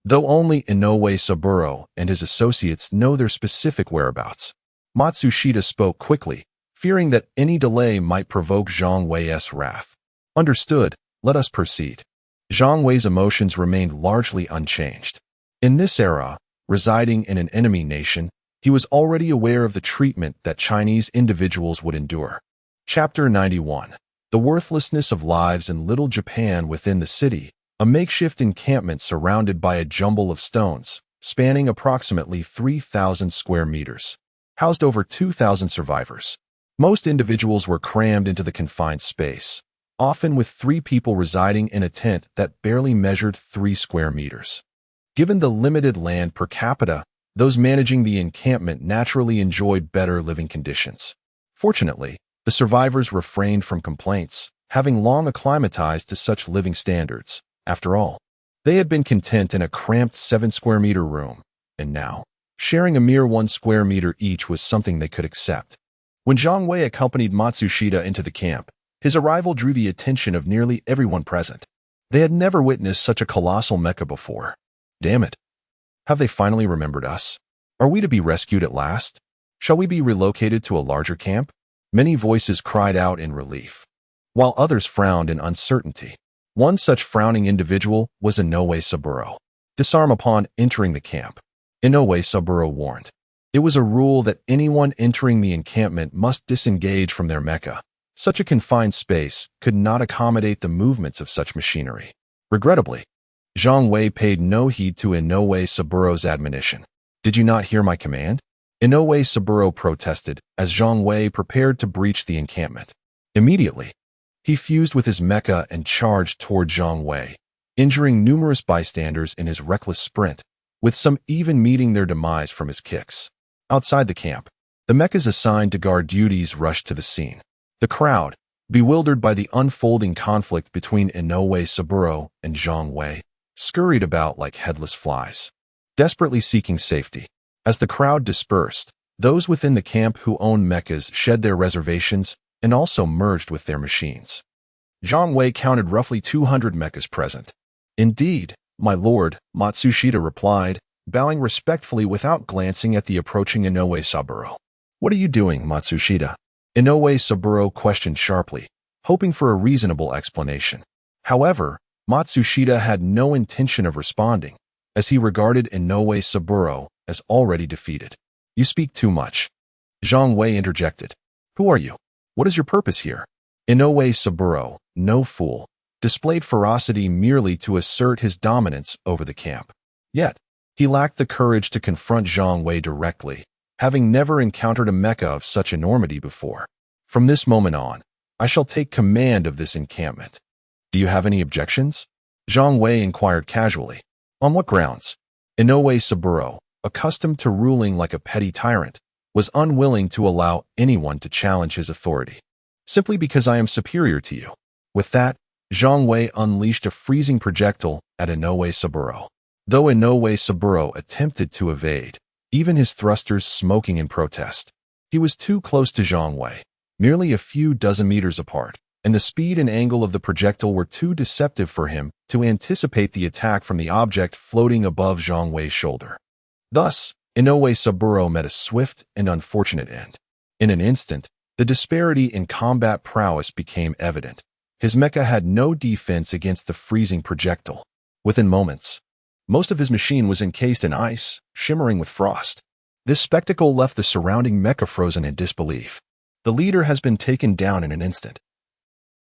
Though only Inoue Saburo and his associates know their specific whereabouts. Matsushita spoke quickly, fearing that any delay might provoke Zhang Wei's wrath. Understood, let us proceed. Zhang Wei's emotions remained largely unchanged. In this era, residing in an enemy nation, he was already aware of the treatment that Chinese individuals would endure. Chapter 91. The worthlessness of lives in Little Japan within the city, a makeshift encampment surrounded by a jumble of stones, spanning approximately 3,000 square meters, housed over 2,000 survivors. Most individuals were crammed into the confined space, often with 3 people residing in a tent that barely measured 3 square meters. Given the limited land per capita, those managing the encampment naturally enjoyed better living conditions. Fortunately, the survivors refrained from complaints, having long acclimatized to such living standards. After all, they had been content in a cramped 7-square-meter room, and now, sharing a mere 1 square meter each was something they could accept. When Zhang Wei accompanied Matsushita into the camp, his arrival drew the attention of nearly everyone present. They had never witnessed such a colossal mecha before. Damn it. Have they finally remembered us? Are we to be rescued at last? Shall we be relocated to a larger camp? Many voices cried out in relief, while others frowned in uncertainty. One such frowning individual was Inoue Saburo. Disarm upon entering the camp, Inoue Saburo warned. It was a rule that anyone entering the encampment must disengage from their mecha, Such a confined space could not accommodate the movements of such machinery. Regrettably, Zhang Wei paid no heed to Inoue Saburo's admonition. Did you not hear my command? Inoue Saburo protested as Zhang Wei prepared to breach the encampment. Immediately, he fused with his mecha and charged toward Zhang Wei, injuring numerous bystanders in his reckless sprint, with some even meeting their demise from his kicks. Outside the camp, the mechas assigned to guard duties rushed to the scene. The crowd, bewildered by the unfolding conflict between Inoue Saburo and Zhang Wei, scurried about like headless flies, desperately seeking safety. As the crowd dispersed, those within the camp who owned mechas shed their reservations and also merged with their machines. Zhang Wei counted roughly 200 mechas present. Indeed, my lord, Matsushita replied, bowing respectfully without glancing at the approaching Inoue Saburo. What are you doing, Matsushita? Inoue Saburo questioned sharply, hoping for a reasonable explanation. However, Matsushita had no intention of responding, as he regarded Inoue Saburo as already defeated. You speak too much. Zhang Wei interjected. Who are you? What is your purpose here? Inoue Saburo, no fool, displayed ferocity merely to assert his dominance over the camp. Yet, he lacked the courage to confront Zhang Wei directly, having never encountered a mecha of such enormity before. From this moment on, I shall take command of this encampment. Do you have any objections? Zhang Wei inquired casually. On what grounds? Inoue Saburo, accustomed to ruling like a petty tyrant, was unwilling to allow anyone to challenge his authority. Simply because I am superior to you. With that, Zhang Wei unleashed a freezing projectile at Inoue Saburo. Though Inoue Saburo attempted to evade, even his thrusters smoking in protest, he was too close to Zhang Wei, merely a few dozen meters apart, and the speed and angle of the projectile were too deceptive for him to anticipate the attack from the object floating above Zhang Wei's shoulder. Thus, Inoue Saburo met a swift and unfortunate end. In an instant, the disparity in combat prowess became evident. His mecha had no defense against the freezing projectile. Within moments, most of his machine was encased in ice, shimmering with frost. This spectacle left the surrounding mecha frozen in disbelief. The leader has been taken down in an instant.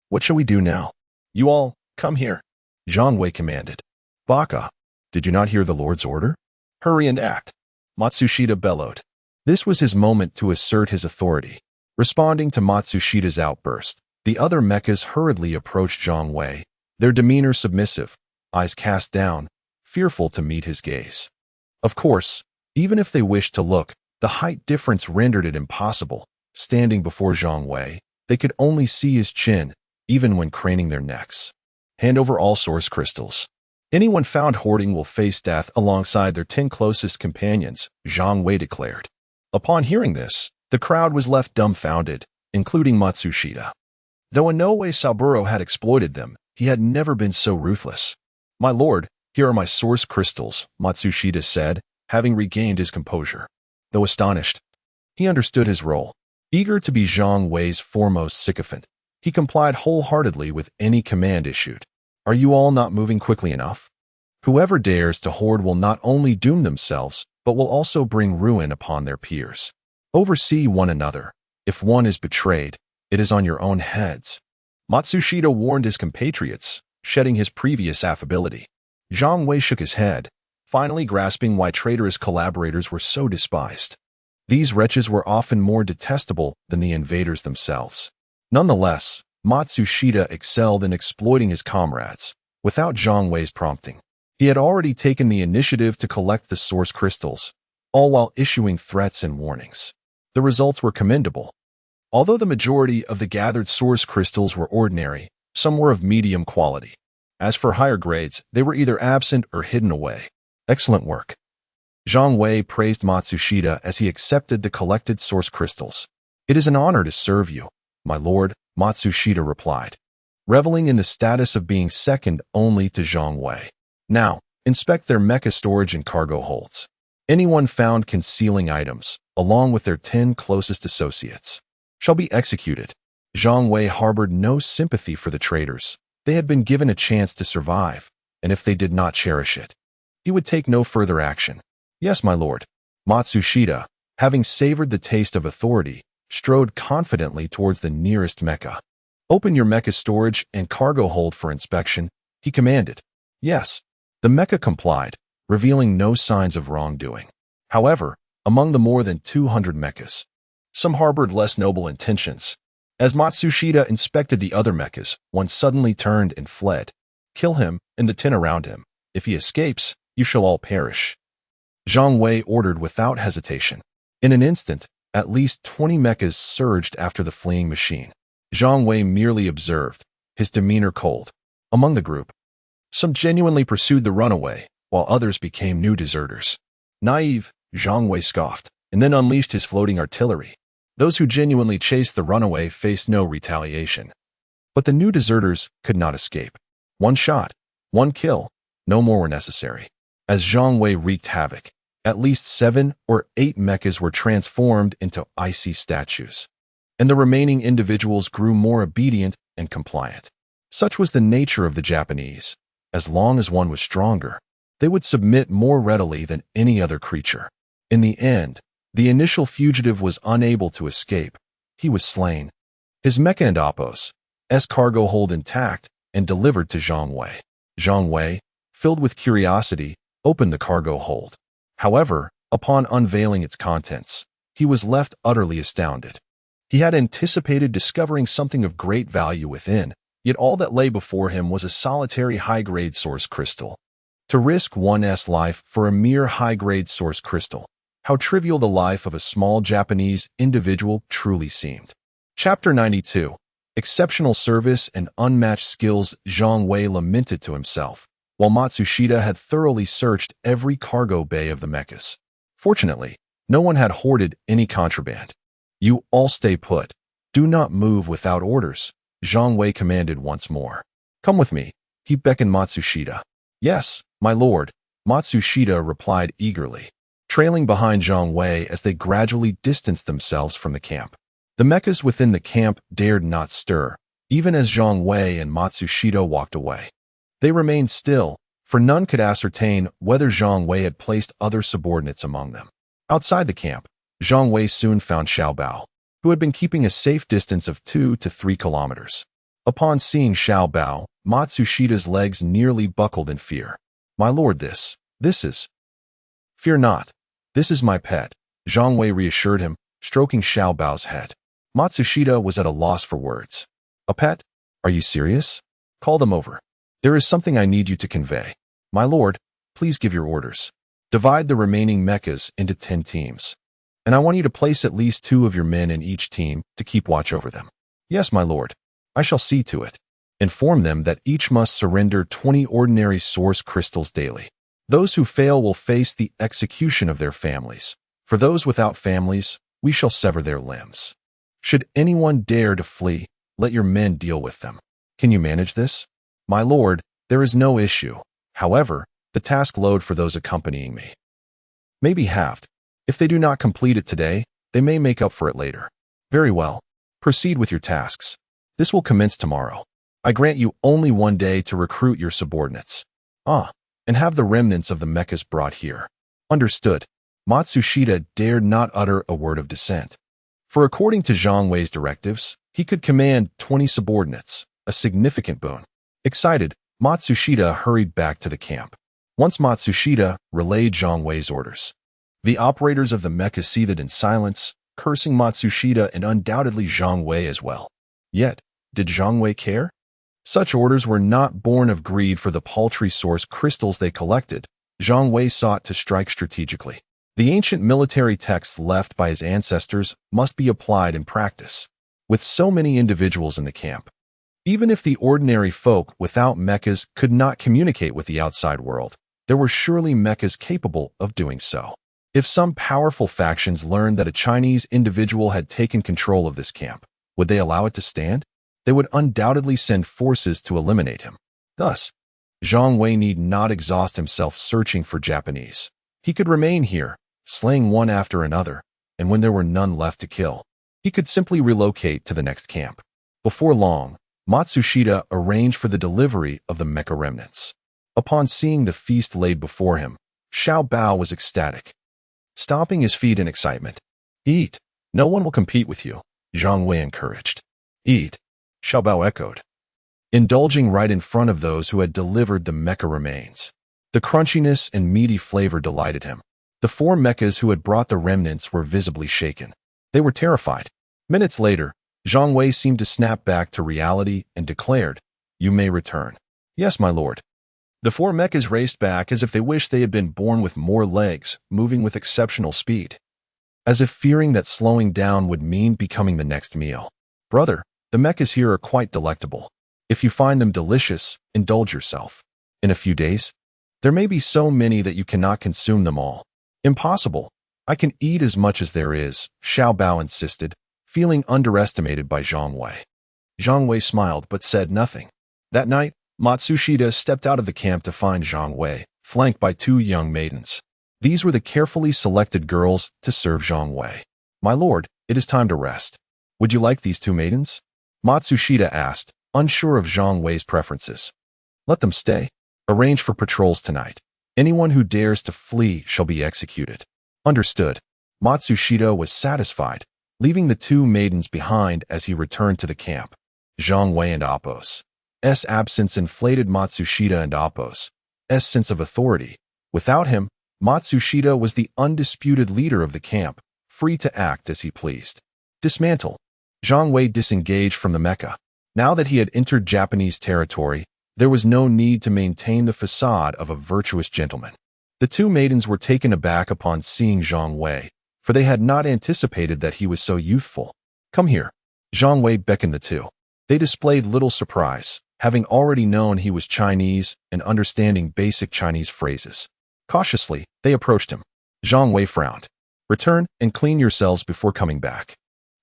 What shall we do now? You all, come here, Zhang Wei commanded. Baka, did you not hear the Lord's order? Hurry and act, Matsushita bellowed. This was his moment to assert his authority. Responding to Matsushita's outburst, the other mechas hurriedly approached Zhang Wei, their demeanor submissive, eyes cast down, fearful to meet his gaze. Of course, even if they wished to look, the height difference rendered it impossible. Standing before Zhang Wei, they could only see his chin, even when craning their necks. Hand over all source crystals. Anyone found hoarding will face death alongside their 10 closest companions, Zhang Wei declared. Upon hearing this, the crowd was left dumbfounded, including Matsushita. Though Inoue Saburo had exploited them, he had never been so ruthless. My lord, here are my source crystals, Matsushita said, having regained his composure. Though astonished, he understood his role. Eager to be Zhang Wei's foremost sycophant, he complied wholeheartedly with any command issued. Are you all not moving quickly enough? Whoever dares to hoard will not only doom themselves, but will also bring ruin upon their peers. Oversee one another. If one is betrayed, it is on your own heads. Matsushita warned his compatriots, shedding his previous affability. Zhang Wei shook his head, finally grasping why traitorous collaborators were so despised. These wretches were often more detestable than the invaders themselves. Nonetheless, Matsushita excelled in exploiting his comrades, without Zhang Wei's prompting. He had already taken the initiative to collect the source crystals, all while issuing threats and warnings. The results were commendable. Although the majority of the gathered source crystals were ordinary, some were of medium quality. As for higher grades, they were either absent or hidden away. Excellent work. Zhang Wei praised Matsushita as he accepted the collected source crystals. It is an honor to serve you, my lord, Matsushita replied, reveling in the status of being second only to Zhang Wei. Now, inspect their mecha storage and cargo holds. Anyone found concealing items, along with their 10 closest associates, shall be executed. Zhang Wei harbored no sympathy for the traitors. They had been given a chance to survive, and if they did not cherish it, he would take no further action. Yes, my lord. Matsushita, having savored the taste of authority, strode confidently towards the nearest mecha. "Open your mecha storage and cargo hold for inspection," he commanded. Yes, the mecha complied, revealing no signs of wrongdoing. However, among the more than 200 mechas, some harbored less noble intentions. As Matsushita inspected the other mechas, one suddenly turned and fled. "Kill him and the 10 around him. If he escapes, you shall all perish," Zhang Wei ordered without hesitation. In an instant, at least 20 mechas surged after the fleeing machine. Zhang Wei merely observed, his demeanor cold. Among the group, some genuinely pursued the runaway, while others became new deserters. "Naive," Zhang Wei scoffed, and then unleashed his floating artillery. Those who genuinely chased the runaway faced no retaliation. But the new deserters could not escape. One shot, one kill, no more were necessary. As Zhang Wei wreaked havoc, at least 7 or 8 mechas were transformed into icy statues, and the remaining individuals grew more obedient and compliant. Such was the nature of the Japanese. As long as one was stronger, they would submit more readily than any other creature. In the end, the initial fugitive was unable to escape. He was slain. His mecha and Apos' cargo hold intact and delivered to Zhang Wei. Zhang Wei, filled with curiosity, opened the cargo hold. However, upon unveiling its contents, he was left utterly astounded. He had anticipated discovering something of great value within, yet all that lay before him was a solitary high-grade source crystal. To risk one's life for a mere high-grade source crystal, how trivial the life of a small Japanese individual truly seemed. Chapter 92. Exceptional service and unmatched skills. Zhang Wei lamented to himself, while Matsushita had thoroughly searched every cargo bay of the mechas. Fortunately, no one had hoarded any contraband. "You all stay put. Do not move without orders," Zhang Wei commanded once more. "Come with me," he beckoned Matsushita. "Yes, my lord," Matsushita replied eagerly, trailing behind Zhang Wei as they gradually distanced themselves from the camp. The mechas within the camp dared not stir, even as Zhang Wei and Matsushita walked away. They remained still, for none could ascertain whether Zhang Wei had placed other subordinates among them. Outside the camp, Zhang Wei soon found Xiao Bao, who had been keeping a safe distance of 2 to 3 kilometers. Upon seeing Xiao Bao, Matsushita's legs nearly buckled in fear. "My lord, this is—" "Fear not. This is my pet," Zhang Wei reassured him, stroking Xiao Bao's head. Matsushita was at a loss for words. "A pet? Are you serious? Call them over. There is something I need you to convey." "My lord, please give your orders. Divide the remaining mechas into 10 teams. And I want you to place at least 2 of your men in each team to keep watch over them." "Yes, my lord. I shall see to it." "Inform them that each must surrender 20 ordinary source crystals daily. Those who fail will face the execution of their families. For those without families, we shall sever their limbs. Should anyone dare to flee, let your men deal with them. Can you manage this?" "My lord, there is no issue. However, the task load for those accompanying me may be halved. If they do not complete it today, they may make up for it later." "Very well. Proceed with your tasks. This will commence tomorrow. I grant you only 1 day to recruit your subordinates. And have the remnants of the mechas brought here." "Understood." Matsushita dared not utter a word of dissent. For according to Zhang Wei's directives, he could command 20 subordinates, a significant boon. Excited, Matsushita hurried back to the camp. Once Matsushita relayed Zhang Wei's orders, the operators of the mecha seethed in silence, cursing Matsushita and undoubtedly Zhang Wei as well. Yet, did Zhang Wei care? Such orders were not born of greed for the paltry source crystals they collected. Zhang Wei sought to strike strategically. The ancient military texts left by his ancestors must be applied in practice. With so many individuals in the camp, even if the ordinary folk without mechas could not communicate with the outside world, there were surely mechas capable of doing so. If some powerful factions learned that a Chinese individual had taken control of this camp, would they allow it to stand? They would undoubtedly send forces to eliminate him. Thus, Zhang Wei need not exhaust himself searching for Japanese. He could remain here, slaying one after another, and when there were none left to kill, he could simply relocate to the next camp. Before long, Matsushita arranged for the delivery of the mecha remnants. Upon seeing the feast laid before him, Xiao Bao was ecstatic, stomping his feet in excitement. "Eat," No one will compete with you, Zhang Wei encouraged. Eat, Xiaobao echoed, indulging right in front of those who had delivered the mecha remains. The crunchiness and meaty flavor delighted him. The four mechas who had brought the remnants were visibly shaken. They were terrified. Minutes later, Zhang Wei seemed to snap back to reality and declared, "You may return." "Yes, my lord." The four mechas raced back as if they wished they had been born with more legs, moving with exceptional speed, as if fearing that slowing down would mean becoming the next meal. "Brother, the mechas here are quite delectable. If you find them delicious, indulge yourself. In a few days, there may be so many that you cannot consume them all." "Impossible. I can eat as much as there is," Xiaobao insisted, feeling underestimated by Zhang Wei. Zhang Wei smiled but said nothing. That night, Matsushita stepped out of the camp to find Zhang Wei, flanked by two young maidens. These were the carefully selected girls to serve Zhang Wei. "My lord, it is time to rest. Would you like these two maidens?" Matsushita asked, unsure of Zhang Wei's preferences. "Let them stay. Arrange for patrols tonight. Anyone who dares to flee shall be executed." "Understood." Matsushita was satisfied, leaving the two maidens behind as he returned to the camp. Zhang Wei and Apos' absence inflated Matsushita and Apos' sense of authority. Without him, Matsushita was the undisputed leader of the camp, free to act as he pleased. "Dismantle." Zhang Wei disengaged from the mecha. Now that he had entered Japanese territory, there was no need to maintain the facade of a virtuous gentleman. The two maidens were taken aback upon seeing Zhang Wei, for they had not anticipated that he was so youthful. "Come here." Zhang Wei beckoned the two. They displayed little surprise, having already known he was Chinese and understanding basic Chinese phrases. Cautiously, they approached him. Zhang Wei frowned. "Return and clean yourselves before coming back."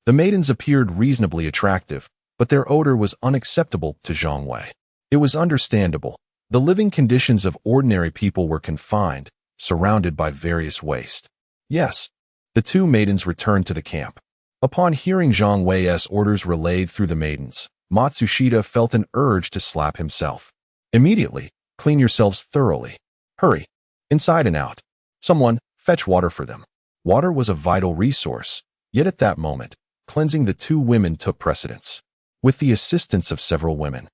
The maidens appeared reasonably attractive, but their odor was unacceptable to Zhang Wei. It was understandable. The living conditions of ordinary people were confined, surrounded by various waste. "Yes." The two maidens returned to the camp. Upon hearing Zhang Wei's orders relayed through the maidens, Matsushita felt an urge to slap himself. "Immediately, clean yourselves thoroughly. Hurry. Inside and out. Someone, fetch water for them." Water was a vital resource, yet at that moment, cleansing the two women took precedence. With the assistance of several women,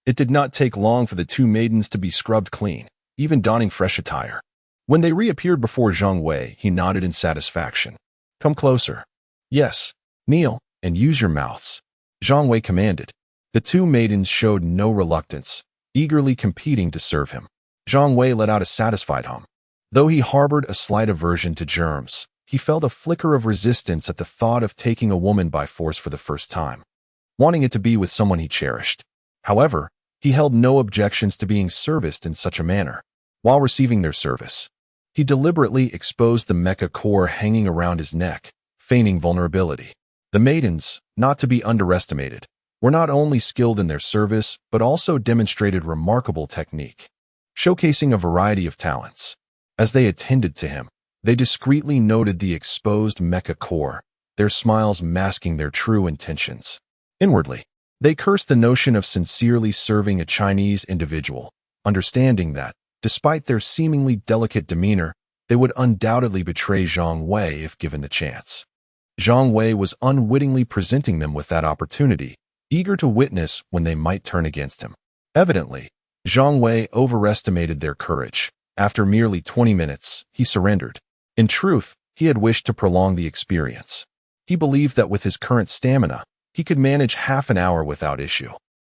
it did not take long for the two maidens to be scrubbed clean, even donning fresh attire. When they reappeared before Zhang Wei, he nodded in satisfaction. "Come closer." "Yes. Kneel and use your mouths," Zhang Wei commanded. The two maidens showed no reluctance, eagerly competing to serve him. Zhang Wei let out a satisfied hum. Though he harbored a slight aversion to germs, he felt a flicker of resistance at the thought of taking a woman by force for the first time, wanting it to be with someone he cherished. However, he held no objections to being serviced in such a manner. While receiving their service, he deliberately exposed the mecha core hanging around his neck, feigning vulnerability. The maidens, not to be underestimated, were not only skilled in their service but also demonstrated remarkable technique, showcasing a variety of talents. As they attended to him, they discreetly noted the exposed mecha core, their smiles masking their true intentions. Inwardly, they cursed the notion of sincerely serving a Chinese individual, understanding that, despite their seemingly delicate demeanor, they would undoubtedly betray Zhang Wei if given the chance. Zhang Wei was unwittingly presenting them with that opportunity, eager to witness when they might turn against him. Evidently, Zhang Wei overestimated their courage. After merely 20 minutes, he surrendered. In truth, he had wished to prolong the experience. He believed that with his current stamina, he could manage half an hour without issue.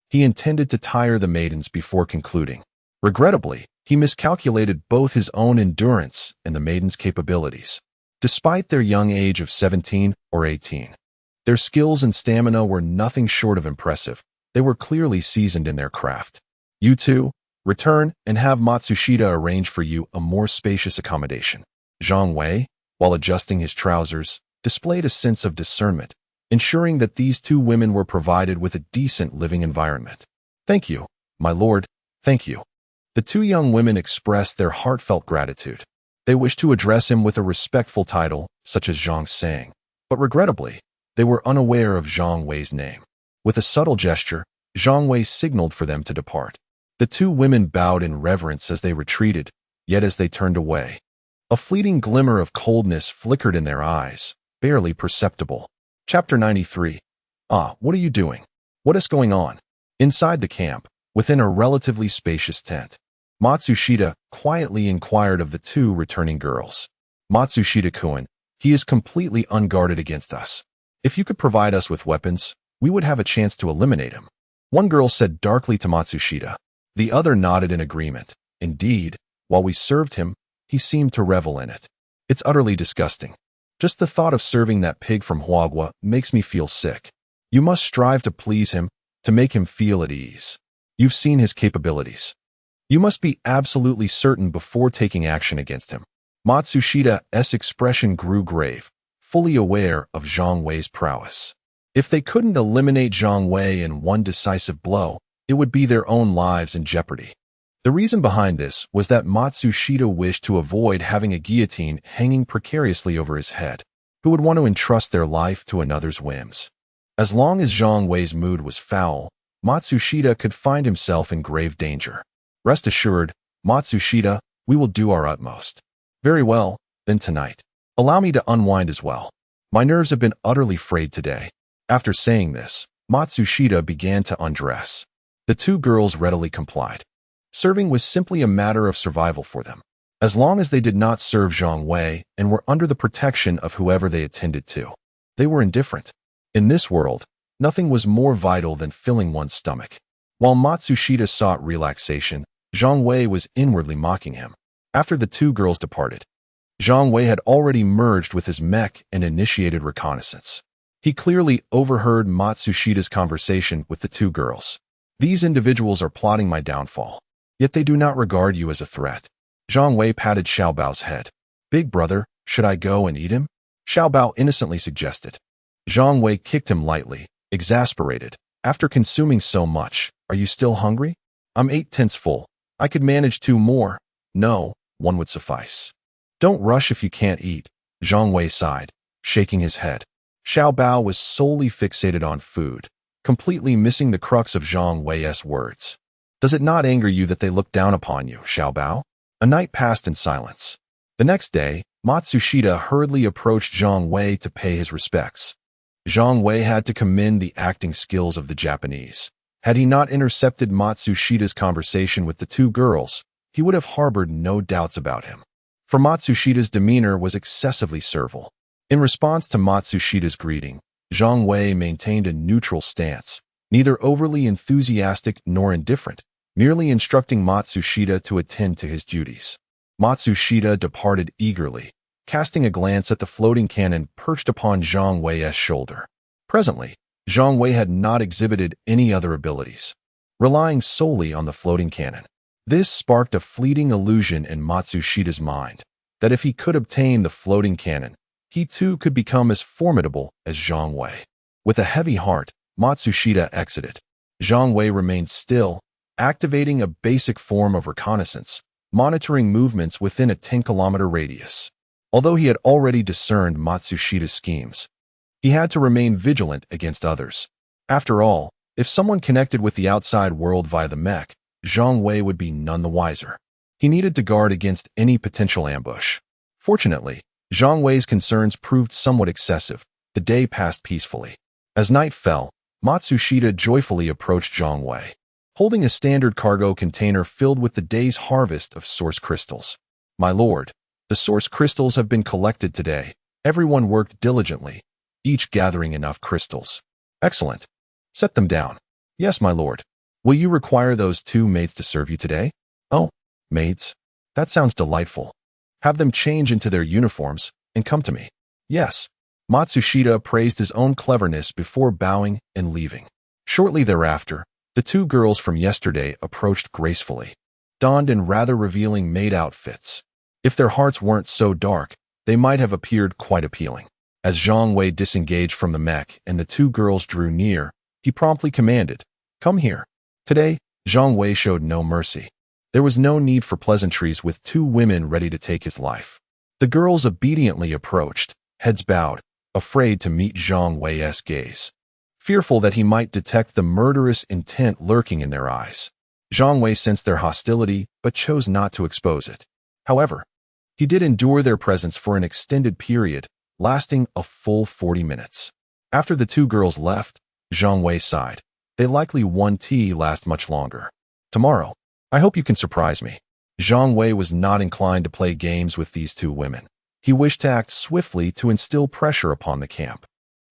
He intended to tire the maidens before concluding. Regrettably, he miscalculated both his own endurance and the maidens' capabilities. Despite their young age of 17 or 18, their skills and stamina were nothing short of impressive. They were clearly seasoned in their craft. "You two, return and have Matsushita arrange for you a more spacious accommodation." Zhang Wei, while adjusting his trousers, displayed a sense of discernment, ensuring that these two women were provided with a decent living environment. "Thank you, my lord, thank you." The two young women expressed their heartfelt gratitude. They wished to address him with a respectful title, such as Zhang Sang, but regrettably, they were unaware of Zhang Wei's name. With a subtle gesture, Zhang Wei signaled for them to depart. The two women bowed in reverence as they retreated, yet as they turned away, a fleeting glimmer of coldness flickered in their eyes, barely perceptible. Chapter 93. Ah, what are you doing? What is going on? Inside the camp, within a relatively spacious tent, Matsushita quietly inquired of the two returning girls. Matsushita-kun, he is completely unguarded against us. If you could provide us with weapons, we would have a chance to eliminate him. One girl said darkly to Matsushita. The other nodded in agreement. Indeed, while we served him, he seemed to revel in it. It's utterly disgusting. Just the thought of serving that pig from Huagua makes me feel sick. You must strive to please him, to make him feel at ease. You've seen his capabilities. You must be absolutely certain before taking action against him. Matsushita's expression grew grave, fully aware of Zhang Wei's prowess. If they couldn't eliminate Zhang Wei in one decisive blow, it would be their own lives in jeopardy. The reason behind this was that Matsushita wished to avoid having a guillotine hanging precariously over his head. Who would want to entrust their life to another's whims? As long as Zhang Wei's mood was foul, Matsushita could find himself in grave danger. Rest assured, Matsushita, we will do our utmost. Very well, then tonight. Allow me to unwind as well. My nerves have been utterly frayed today. After saying this, Matsushita began to undress. The two girls readily complied. Serving was simply a matter of survival for them. As long as they did not serve Zhang Wei and were under the protection of whoever they attended to, they were indifferent. In this world, nothing was more vital than filling one's stomach. While Matsushita sought relaxation, Zhang Wei was inwardly mocking him. After the two girls departed, Zhang Wei had already merged with his mech and initiated reconnaissance. He clearly overheard Matsushita's conversation with the two girls. These individuals are plotting my downfall, yet they do not regard you as a threat. Zhang Wei patted Xiaobao's head. Big brother, should I go and eat him? Xiaobao innocently suggested. Zhang Wei kicked him lightly, exasperated. After consuming so much, are you still hungry? I'm 8/10 full. I could manage 2 more. No, 1 would suffice. Don't rush if you can't eat, Zhang Wei sighed, shaking his head. Xiaobao was solely fixated on food, completely missing the crux of Zhang Wei's words. Does it not anger you that they look down upon you, Xiaobao? A night passed in silence. The next day, Matsushita hurriedly approached Zhang Wei to pay his respects. Zhang Wei had to commend the acting skills of the Japanese. Had he not intercepted Matsushita's conversation with the two girls, he would have harbored no doubts about him. For Matsushita's demeanor was excessively servile. In response to Matsushita's greeting, Zhang Wei maintained a neutral stance, neither overly enthusiastic nor indifferent, merely instructing Matsushita to attend to his duties. Matsushita departed eagerly, casting a glance at the floating cannon perched upon Zhang Wei's shoulder. Presently, Zhang Wei had not exhibited any other abilities, relying solely on the floating cannon. This sparked a fleeting illusion in Matsushita's mind that if he could obtain the floating cannon, he too could become as formidable as Zhang Wei. With a heavy heart, Matsushita exited. Zhang Wei remained still, activating a basic form of reconnaissance, monitoring movements within a 10-kilometer radius. Although he had already discerned Matsushita's schemes, he had to remain vigilant against others. After all, if someone connected with the outside world via the mech, Zhang Wei would be none the wiser. He needed to guard against any potential ambush. Fortunately, Zhang Wei's concerns proved somewhat excessive. The day passed peacefully. As night fell, Matsushita joyfully approached Zhang Wei, holding a standard cargo container filled with the day's harvest of source crystals. My lord, the source crystals have been collected today. Everyone worked diligently, each gathering enough crystals. Excellent. Set them down. Yes, my lord. Will you require those 2 maids to serve you today? Oh, maids? That sounds delightful. Have them change into their uniforms and come to me. Yes. Matsushita praised his own cleverness before bowing and leaving. Shortly thereafter, the 2 girls from yesterday approached gracefully, donned in rather revealing maid outfits. If their hearts weren't so dark, they might have appeared quite appealing. As Zhang Wei disengaged from the mech and the 2 girls drew near, he promptly commanded, "Come here." Today, Zhang Wei showed no mercy. There was no need for pleasantries with 2 women ready to take his life. The girls obediently approached, heads bowed, afraid to meet Zhang Wei's gaze, fearful that he might detect the murderous intent lurking in their eyes. Zhang Wei sensed their hostility but chose not to expose it. However, he did endure their presence for an extended period, lasting a full 40 minutes. After the two girls left, Zhang Wei sighed. They likely won't last much longer. Tomorrow, I hope you can surprise me. Zhang Wei was not inclined to play games with these two women. He wished to act swiftly to instill pressure upon the camp,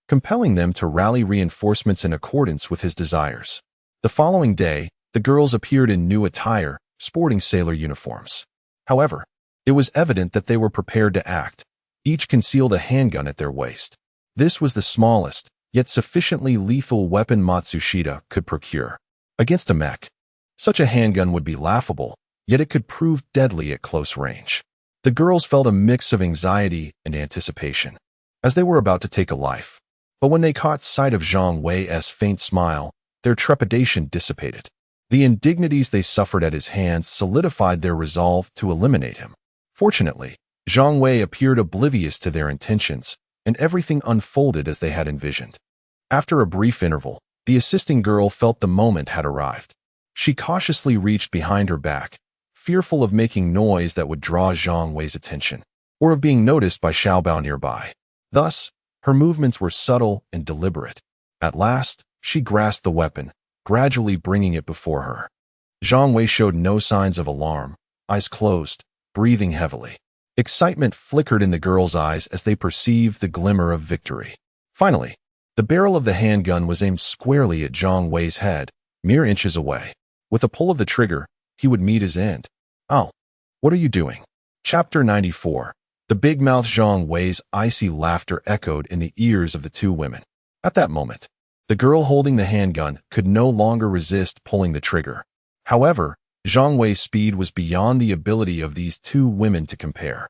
compelling them to rally reinforcements in accordance with his desires. The following day, the girls appeared in new attire, sporting sailor uniforms. However, it was evident that they were prepared to act. Each concealed a handgun at their waist. This was the smallest, yet sufficiently lethal weapon Matsushita could procure. Against a mech, such a handgun would be laughable, yet it could prove deadly at close range. The girls felt a mix of anxiety and anticipation, as they were about to take a life. But when they caught sight of Zhang Wei's faint smile, their trepidation dissipated. The indignities they suffered at his hands solidified their resolve to eliminate him. Fortunately, Zhang Wei appeared oblivious to their intentions, and everything unfolded as they had envisioned. After a brief interval, the assisting girl felt the moment had arrived. She cautiously reached behind her back, fearful of making noise that would draw Zhang Wei's attention, or of being noticed by Xiaobao nearby. Thus, her movements were subtle and deliberate. At last, she grasped the weapon, gradually bringing it before her. Zhang Wei showed no signs of alarm, eyes closed, breathing heavily. Excitement flickered in the girls' eyes as they perceived the glimmer of victory. Finally, the barrel of the handgun was aimed squarely at Zhang Wei's head, mere inches away. With a pull of the trigger, he would meet his end. "Oh, what are you doing?" Chapter 94. The big-mouthed Zhang Wei's icy laughter echoed in the ears of the two women. At that moment, the girl holding the handgun could no longer resist pulling the trigger. However, Zhang Wei's speed was beyond the ability of these two women to compare.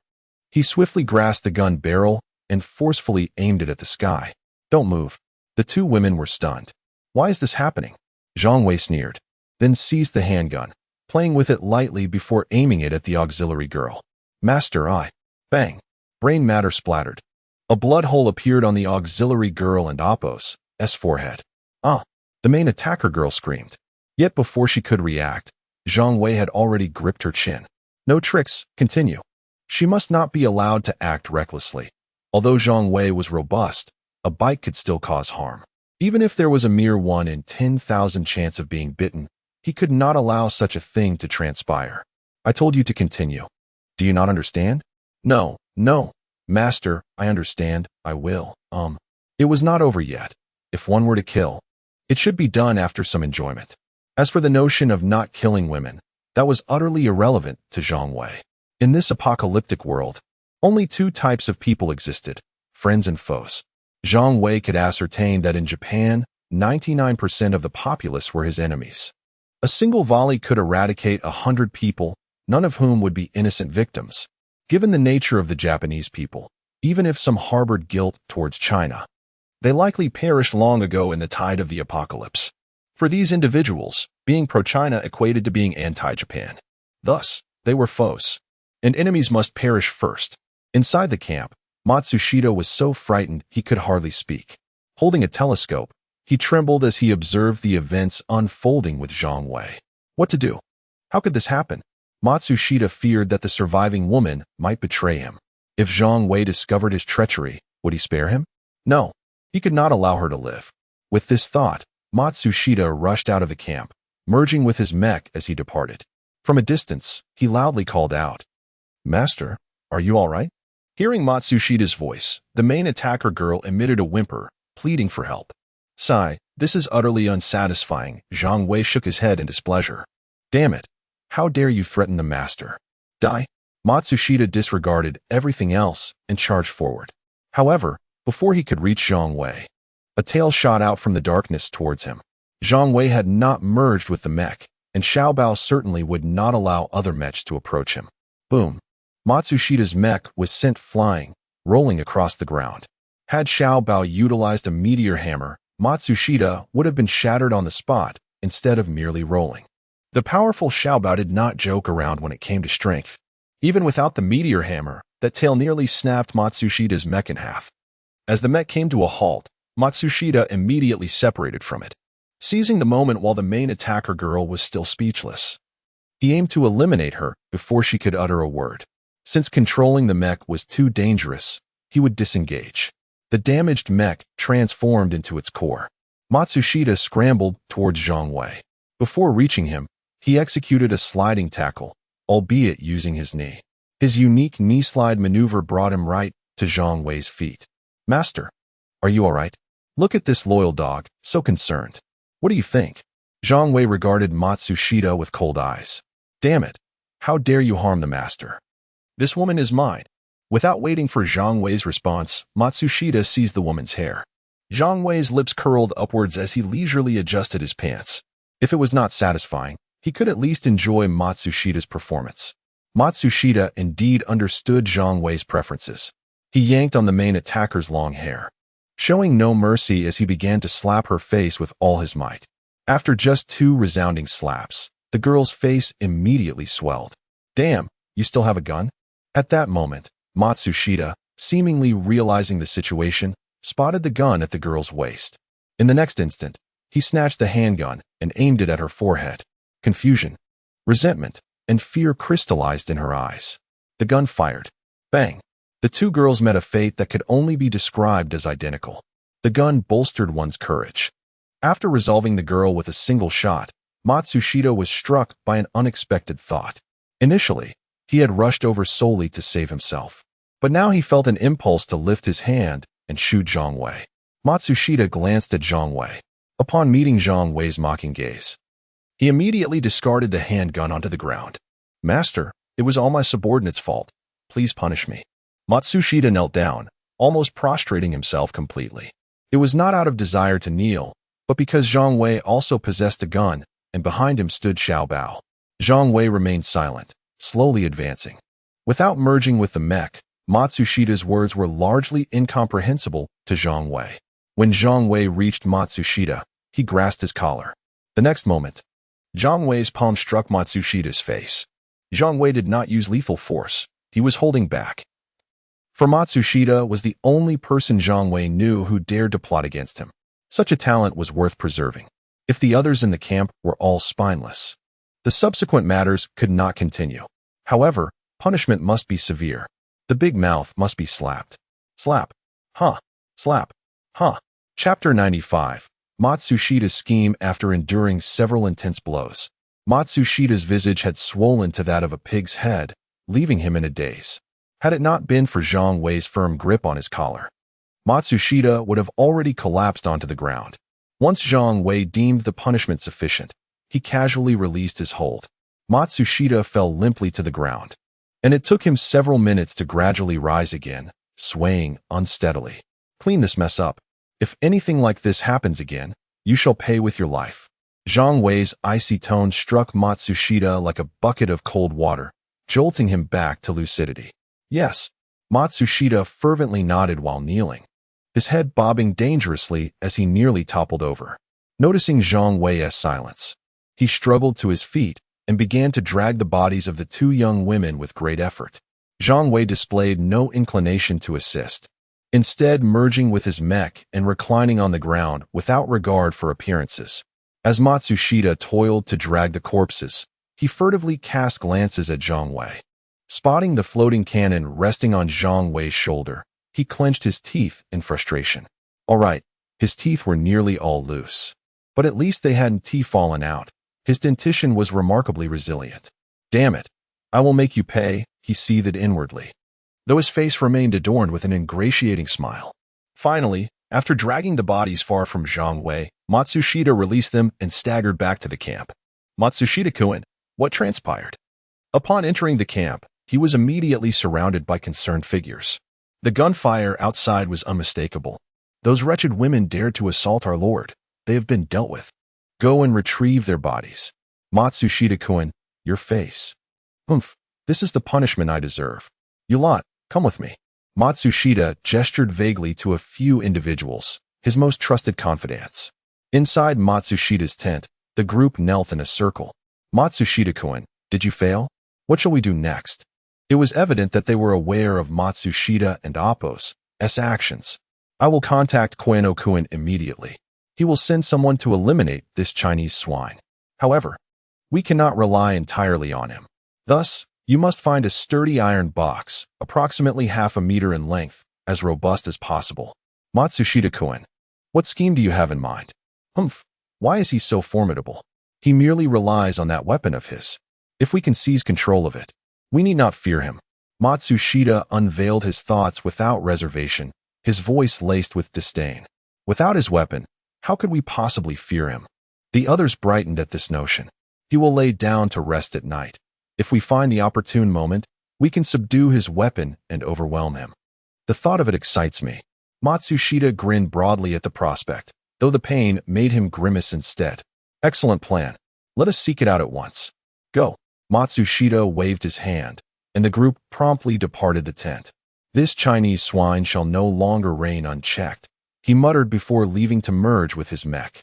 He swiftly grasped the gun barrel and forcefully aimed it at the sky. "Don't move." The two women were stunned. "Why is this happening?" Zhang Wei sneered, then seized the handgun, playing with it lightly before aiming it at the auxiliary girl. "Master, I..." Bang! Brain matter splattered. A blood hole appeared on the auxiliary girl and Apos' forehead. "Ah!" The main attacker girl screamed. Yet before she could react, Zhang Wei had already gripped her chin. "No tricks, continue." She must not be allowed to act recklessly. Although Zhang Wei was robust, a bite could still cause harm. Even if there was a mere 1 in 10,000 chance of being bitten, he could not allow such a thing to transpire. "I told you to continue. Do you not understand?" No, Master, I understand, I will. It was not over yet. If one were to kill, it should be done after some enjoyment. As for the notion of not killing women, that was utterly irrelevant to Zhang Wei. In this apocalyptic world, only two types of people existed, friends and foes. Zhang Wei could ascertain that in Japan, 99% of the populace were his enemies. A single volley could eradicate 100 people, none of whom would be innocent victims. Given the nature of the Japanese people, even if some harbored guilt towards China, they likely perished long ago in the tide of the apocalypse. For these individuals, being pro-China equated to being anti-Japan. Thus, they were foes, and enemies must perish first. Inside the camp, Matsushita was so frightened he could hardly speak. Holding a telescope, he trembled as he observed the events unfolding with Zhang Wei. What to do? How could this happen? Matsushita feared that the surviving woman might betray him. If Zhang Wei discovered his treachery, would he spare him? No, he could not allow her to live. With this thought, Matsushita rushed out of the camp, merging with his mech as he departed. From a distance, he loudly called out, "Master, are you all right?" Hearing Matsushita's voice, the main attacker girl emitted a whimper, pleading for help. "Sigh, this is utterly unsatisfying." Zhang Wei shook his head in displeasure. "Damn it. How dare you threaten the master? Die." Matsushita disregarded everything else and charged forward. However, before he could reach Zhang Wei, a tail shot out from the darkness towards him. Zhang Wei had not merged with the mech, and Xiaobao certainly would not allow other mechs to approach him. Boom! Matsushita's mech was sent flying, rolling across the ground. Had Xiaobao utilized a meteor hammer, Matsushita would have been shattered on the spot instead of merely rolling. The powerful Xiaobao did not joke around when it came to strength. Even without the meteor hammer, that tail nearly snapped Matsushita's mech in half. As the mech came to a halt, Matsushita immediately separated from it, seizing the moment while the main attacker girl was still speechless. He aimed to eliminate her before she could utter a word. Since controlling the mech was too dangerous, he would disengage. The damaged mech transformed into its core. Matsushita scrambled towards Zhang Wei. Before reaching him, he executed a sliding tackle, albeit using his knee. His unique knee slide maneuver brought him right to Zhang Wei's feet. "Master, are you all right? Look at this loyal dog, so concerned. What do you think?" Zhang Wei regarded Matsushita with cold eyes. "Damn it. How dare you harm the master? This woman is mine." Without waiting for Zhang Wei's response, Matsushita seized the woman's hair. Zhang Wei's lips curled upwards as he leisurely adjusted his pants. If it was not satisfying, he could at least enjoy Matsushita's performance. Matsushita indeed understood Zhang Wei's preferences. He yanked on the main attacker's long hair, showing no mercy as he began to slap her face with all his might. After just 2 resounding slaps, the girl's face immediately swelled. "Damn, you still have a gun?" At that moment, Matsushita, seemingly realizing the situation, spotted the gun at the girl's waist. In the next instant, he snatched the handgun and aimed it at her forehead. Confusion, resentment, and fear crystallized in her eyes. The gun fired. Bang! The 2 girls met a fate that could only be described as identical. The gun bolstered one's courage. After resolving the girl with a single shot, Matsushita was struck by an unexpected thought. Initially, he had rushed over solely to save himself. But now he felt an impulse to lift his hand and shoot Zhang Wei. Matsushita glanced at Zhang Wei. Upon meeting Zhang Wei's mocking gaze, he immediately discarded the handgun onto the ground. "Master, it was all my subordinate's fault. Please punish me." Matsushita knelt down, almost prostrating himself completely. It was not out of desire to kneel, but because Zhang Wei also possessed a gun, and behind him stood Xiao Bao. Zhang Wei remained silent, slowly advancing. Without merging with the mech, Matsushita's words were largely incomprehensible to Zhang Wei. When Zhang Wei reached Matsushita, he grasped his collar. The next moment, Zhang Wei's palm struck Matsushita's face. Zhang Wei did not use lethal force. He was holding back. For Matsushita was the only person Zhang Wei knew who dared to plot against him. Such a talent was worth preserving. If the others in the camp were all spineless, the subsequent matters could not continue. However, punishment must be severe. The big mouth must be slapped. Slap. Huh. Slap. Huh. Chapter 95. Matsushita's scheme after enduring several intense blows. Matsushita's visage had swollen to that of a pig's head, leaving him in a daze. Had it not been for Zhang Wei's firm grip on his collar, Matsushita would have already collapsed onto the ground. Once Zhang Wei deemed the punishment sufficient, he casually released his hold. Matsushita fell limply to the ground, and it took him several minutes to gradually rise again, swaying unsteadily. "Clean this mess up. If anything like this happens again, you shall pay with your life." Zhang Wei's icy tone struck Matsushita like a bucket of cold water, jolting him back to lucidity. "Yes." Matsushita fervently nodded while kneeling, his head bobbing dangerously as he nearly toppled over. Noticing Zhang Wei's silence, he struggled to his feet and began to drag the bodies of the 2 young women with great effort. Zhang Wei displayed no inclination to assist, instead merging with his mech and reclining on the ground without regard for appearances. As Matsushita toiled to drag the corpses, he furtively cast glances at Zhang Wei. Spotting the floating cannon resting on Zhang Wei's shoulder, he clenched his teeth in frustration. All right, his teeth were nearly all loose, but at least they hadn't fallen out. His dentition was remarkably resilient. "Damn it, I will make you pay," he seethed inwardly, though his face remained adorned with an ingratiating smile. Finally, after dragging the bodies far from Zhang Wei, Matsushita released them and staggered back to the camp. "Matsushita-kun, what transpired?" Upon entering the camp, he was immediately surrounded by concerned figures. The gunfire outside was unmistakable. "Those wretched women dared to assault our lord. They have been dealt with. Go and retrieve their bodies." "Matsushita-kun, your face." "Humph, this is the punishment I deserve. You lot, come with me." Matsushita gestured vaguely to a few individuals, his most trusted confidants. Inside Matsushita's tent, the group knelt in a circle. "Matsushita-kun, did you fail? What shall we do next?" It was evident that they were aware of Matsushita and Appo's actions. "I will contact Koeno-kun immediately. He will send someone to eliminate this Chinese swine. However, we cannot rely entirely on him. Thus, you must find a sturdy iron box, approximately half a meter in length, as robust as possible. Matsushita-kun, what scheme do you have in mind? Humph, why is he so formidable? He merely relies on that weapon of his. If we can seize control of it, we need not fear him. Matsushita unveiled his thoughts without reservation, his voice laced with disdain. Without his weapon, how could we possibly fear him? The others brightened at this notion. He will lay down to rest at night. If we find the opportune moment, we can subdue his weapon and overwhelm him. The thought of it excites me. Matsushita grinned broadly at the prospect, though the pain made him grimace instead. Excellent plan. Let us seek it out at once. Go. Matsushita waved his hand, and the group promptly departed the tent. This Chinese swine shall no longer reign unchecked, he muttered before leaving to merge with his mech.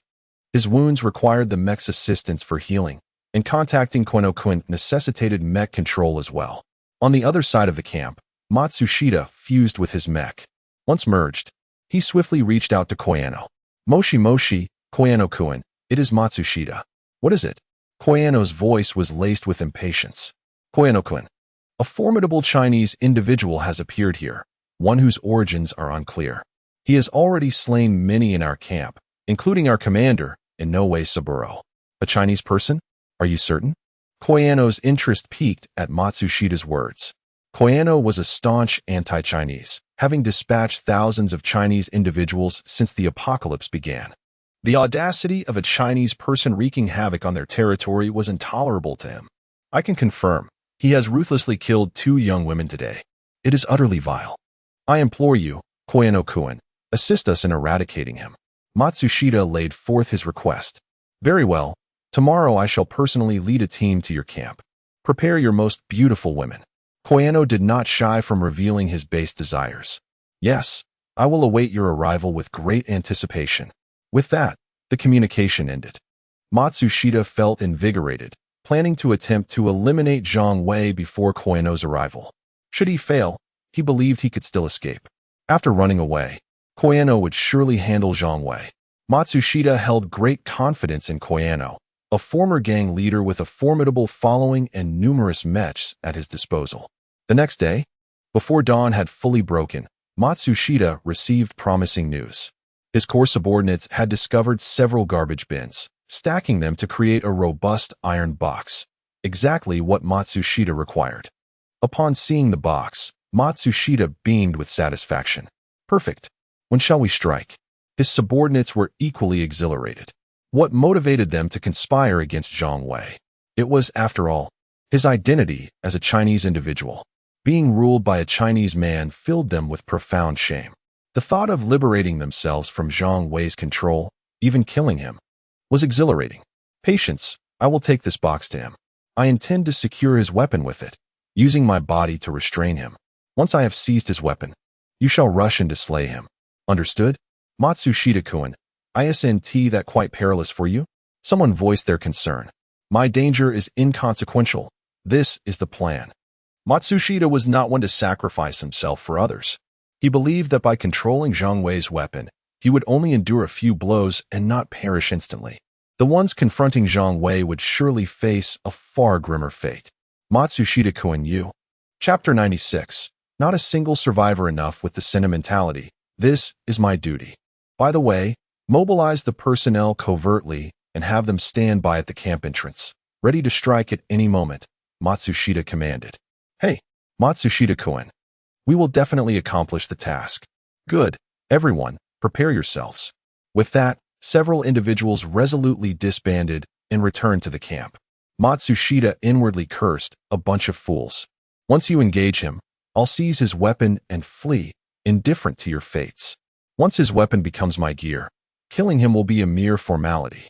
His wounds required the mech's assistance for healing, and contacting Koenokun necessitated mech control as well. On the other side of the camp, Matsushita fused with his mech. Once merged, he swiftly reached out to Koyano. Moshi Moshi, Koyano-kun, it is Matsushita. What is it? Koyano's voice was laced with impatience. Koyano-kun, a formidable Chinese individual has appeared here, one whose origins are unclear. He has already slain many in our camp, including our commander, Inoue Saburo. A Chinese person? Are you certain? Koyano's interest piqued at Matsushita's words. Koyano was a staunch anti-Chinese, having dispatched thousands of Chinese individuals since the apocalypse began. The audacity of a Chinese person wreaking havoc on their territory was intolerable to him. I can confirm, he has ruthlessly killed 2 young women today. It is utterly vile. I implore you, Koyano-kun, assist us in eradicating him. Matsushita laid forth his request. Very well. Tomorrow I shall personally lead a team to your camp. Prepare your most beautiful women. Koyano did not shy from revealing his base desires. Yes, I will await your arrival with great anticipation. With that, the communication ended. Matsushita felt invigorated, planning to attempt to eliminate Zhang Wei before Koyano's arrival. Should he fail, he believed he could still escape. After running away, Koyano would surely handle Zhang Wei. Matsushita held great confidence in Koyano, a former gang leader with a formidable following and numerous mechs at his disposal. The next day, before dawn had fully broken, Matsushita received promising news. His core subordinates had discovered several garbage bins, stacking them to create a robust iron box, exactly what Matsushita required. Upon seeing the box, Matsushita beamed with satisfaction. Perfect. When shall we strike? His subordinates were equally exhilarated. What motivated them to conspire against Zhang Wei? It was, after all, his identity as a Chinese individual. Being ruled by a Chinese man filled them with profound shame. The thought of liberating themselves from Zhang Wei's control, even killing him, was exhilarating. Patience, I will take this box to him. I intend to secure his weapon with it, using my body to restrain him. Once I have seized his weapon, you shall rush in to slay him. Understood? Matsushita-kun, isn't that quite perilous for you? Someone voiced their concern. My danger is inconsequential. This is the plan. Matsushita was not one to sacrifice himself for others. He believed that by controlling Zhang Wei's weapon, he would only endure a few blows and not perish instantly. The ones confronting Zhang Wei would surely face a far grimmer fate. Matsushita-kun, you. Chapter 96. Not a single survivor enough with the sentimentality. This is my duty. By the way, mobilize the personnel covertly and have them stand by at the camp entrance, ready to strike at any moment, Matsushita commanded. Hey, Matsushita-kun. We will definitely accomplish the task. Good. Everyone, prepare yourselves. With that, several individuals resolutely disbanded and returned to the camp. Matsushita inwardly cursed, a bunch of fools. Once you engage him, I'll seize his weapon and flee, indifferent to your fates. Once his weapon becomes my gear, killing him will be a mere formality.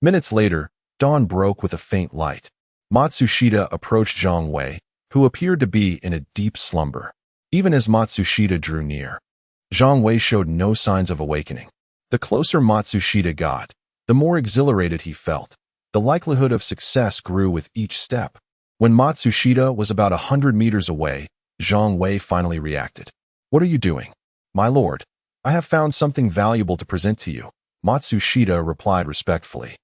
Minutes later, dawn broke with a faint light. Matsushita approached Zhang Wei, who appeared to be in a deep slumber. Even as Matsushita drew near, Zhang Wei showed no signs of awakening. The closer Matsushita got, the more exhilarated he felt. The likelihood of success grew with each step. When Matsushita was about 100 meters away, Zhang Wei finally reacted. What are you doing? My lord, I have found something valuable to present to you, Matsushita replied respectfully.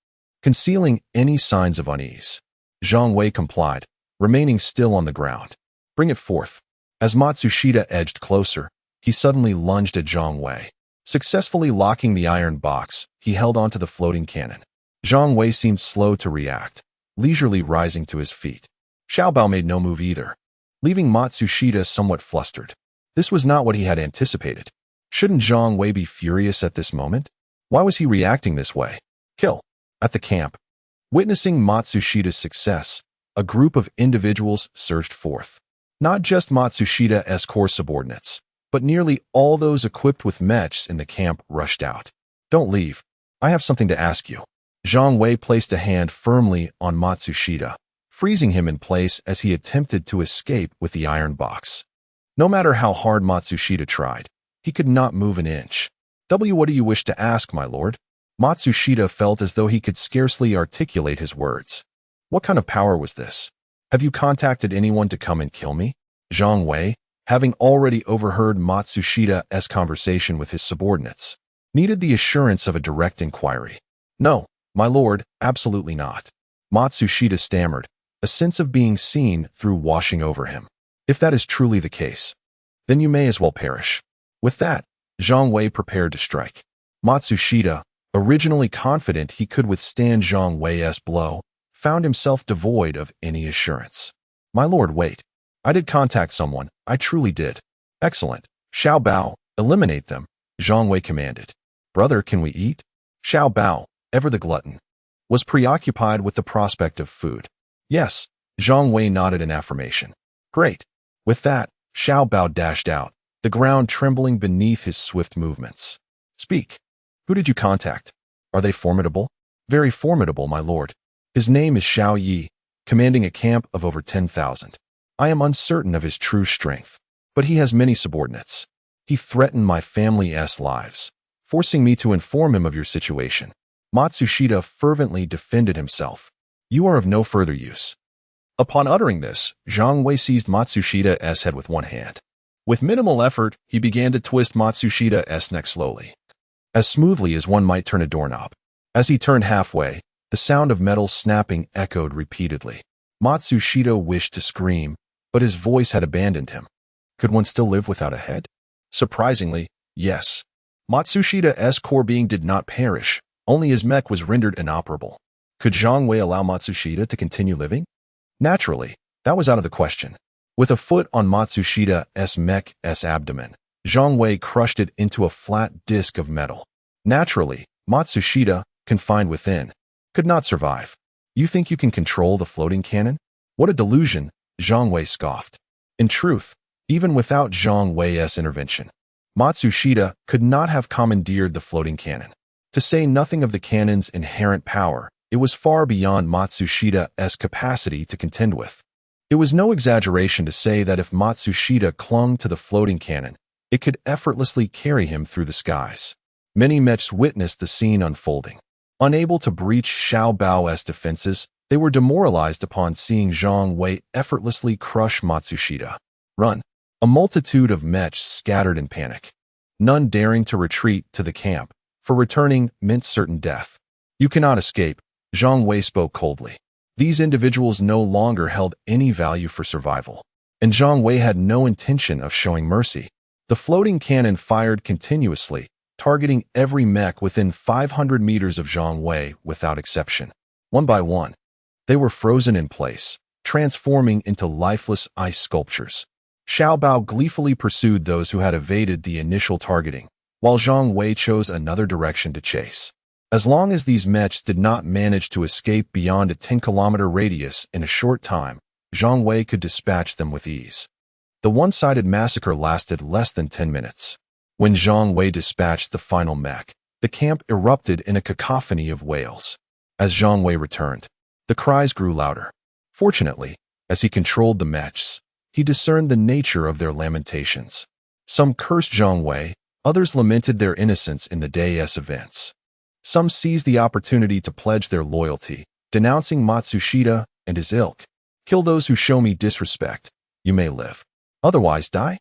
Concealing any signs of unease, Zhang Wei complied, remaining still on the ground. Bring it forth. As Matsushita edged closer, He suddenly lunged at Zhang Wei. Successfully locking the iron box, he held onto the floating cannon. Zhang Wei seemed slow to react, leisurely rising to his feet. Xiao Bao made no move either, leaving Matsushita somewhat flustered. This was not what he had anticipated. Shouldn't Zhang Wei be furious at this moment? Why was he reacting this way? Kill. At the camp. Witnessing Matsushita's success, a group of individuals surged forth. Not just Matsushita's core subordinates, but nearly all those equipped with mechs in the camp rushed out. Don't leave. I have something to ask you. Zhang Wei placed a hand firmly on Matsushita, freezing him in place as he attempted to escape with the iron box. No matter how hard Matsushita tried, he could not move an inch. What do you wish to ask, my lord? Matsushita felt as though he could scarcely articulate his words. What kind of power was this? Have you contacted anyone to come and kill me? Zhang Wei, having already overheard Matsushita's conversation with his subordinates, needed the assurance of a direct inquiry. No, my lord, absolutely not. Matsushita stammered, a sense of being seen through washing over him. If that is truly the case, then you may as well perish. With that, Zhang Wei prepared to strike. Matsushita, originally confident he could withstand Zhang Wei's blow, found himself devoid of any assurance. My lord, wait. I did contact someone, I truly did. Excellent. Xiao Bao, eliminate them, Zhang Wei commanded. Brother, can we eat? Xiao Bao, ever the glutton, was preoccupied with the prospect of food. Yes, Zhang Wei nodded in affirmation. Great. With that, Xiao Bao dashed out, the ground trembling beneath his swift movements. Speak. Who did you contact? Are they formidable? Very formidable, my lord. His name is Xiao Yi, commanding a camp of over 10,000. I am uncertain of his true strength, but he has many subordinates. He threatened my family's lives, forcing me to inform him of your situation. Matsushita fervently defended himself. You are of no further use. Upon uttering this, Zhang Wei seized Matsushita's head with one hand. With minimal effort, he began to twist Matsushita's neck slowly, as smoothly as one might turn a doorknob. As he turned halfway, the sound of metal snapping echoed repeatedly. Matsushita wished to scream, but his voice had abandoned him. Could one still live without a head? Surprisingly, yes. Matsushita's core being did not perish, only his mech was rendered inoperable. Could Zhang Wei allow Matsushita to continue living? Naturally, that was out of the question. With a foot on Matsushita's mech's abdomen, Zhang Wei crushed it into a flat disc of metal. Naturally, Matsushita, confined within, could not survive. You think you can control the floating cannon? What a delusion, Zhang Wei scoffed. In truth, even without Zhang Wei's intervention, Matsushita could not have commandeered the floating cannon. To say nothing of the cannon's inherent power, it was far beyond Matsushita's capacity to contend with. It was no exaggeration to say that if Matsushita clung to the floating cannon, it could effortlessly carry him through the skies. Many mechs witnessed the scene unfolding. Unable to breach Xiao Bao's defenses, they were demoralized upon seeing Zhang Wei effortlessly crush Matsushita. Run. A multitude of mechs scattered in panic, none daring to retreat to the camp, for returning meant certain death. You cannot escape, Zhang Wei spoke coldly. These individuals no longer held any value for survival, and Zhang Wei had no intention of showing mercy. The floating cannon fired continuously, targeting every mech within 500 meters of Zhang Wei without exception. One by one, they were frozen in place, transforming into lifeless ice sculptures. Xiao Bao gleefully pursued those who had evaded the initial targeting, while Zhang Wei chose another direction to chase. As long as these mechs did not manage to escape beyond a 10-kilometer radius in a short time, Zhang Wei could dispatch them with ease. The one-sided massacre lasted less than 10 minutes. When Zhang Wei dispatched the final mech, the camp erupted in a cacophony of wails. As Zhang Wei returned, the cries grew louder. Fortunately, as he controlled the mechs, he discerned the nature of their lamentations. Some cursed Zhang Wei, others lamented their innocence in the day's events. Some seized the opportunity to pledge their loyalty, denouncing Matsushita and his ilk. Kill those who show me disrespect. You may live. Otherwise die?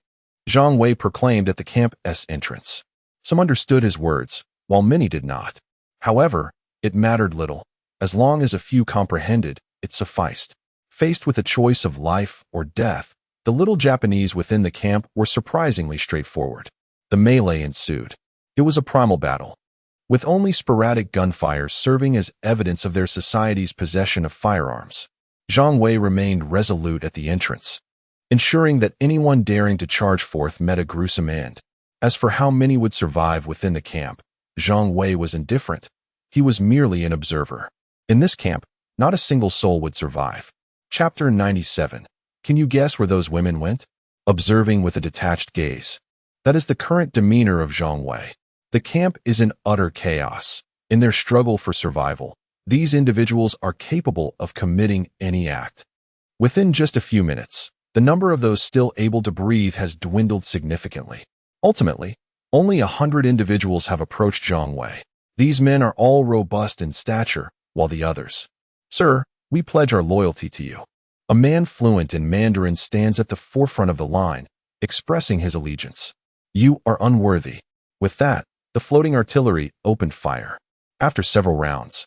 Zhang Wei proclaimed at the camp's entrance. Some understood his words, while many did not. However, it mattered little. As long as a few comprehended, it sufficed. Faced with a choice of life or death, The little Japanese within the camp were surprisingly straightforward. The melee ensued. It was a primal battle, with only sporadic gunfire serving as evidence of their society's possession of firearms. Zhang Wei remained resolute at the entrance, ensuring that anyone daring to charge forth met a gruesome end. As for how many would survive within the camp, Zhang Wei was indifferent. He was merely an observer. In this camp, not a single soul would survive. Chapter 97. Can you guess where those women went? Observing with a detached gaze. That is the current demeanor of Zhang Wei. The camp is in utter chaos. In their struggle for survival, these individuals are capable of committing any act. Within just a few minutes, the number of those still able to breathe has dwindled significantly. Ultimately, only 100 individuals have approached Zhang Wei. These men are all robust in stature, while the others. Sir, we pledge our loyalty to you. A man fluent in Mandarin stands at the forefront of the line, expressing his allegiance. You are unworthy. With that, the floating artillery opened fire. After several rounds,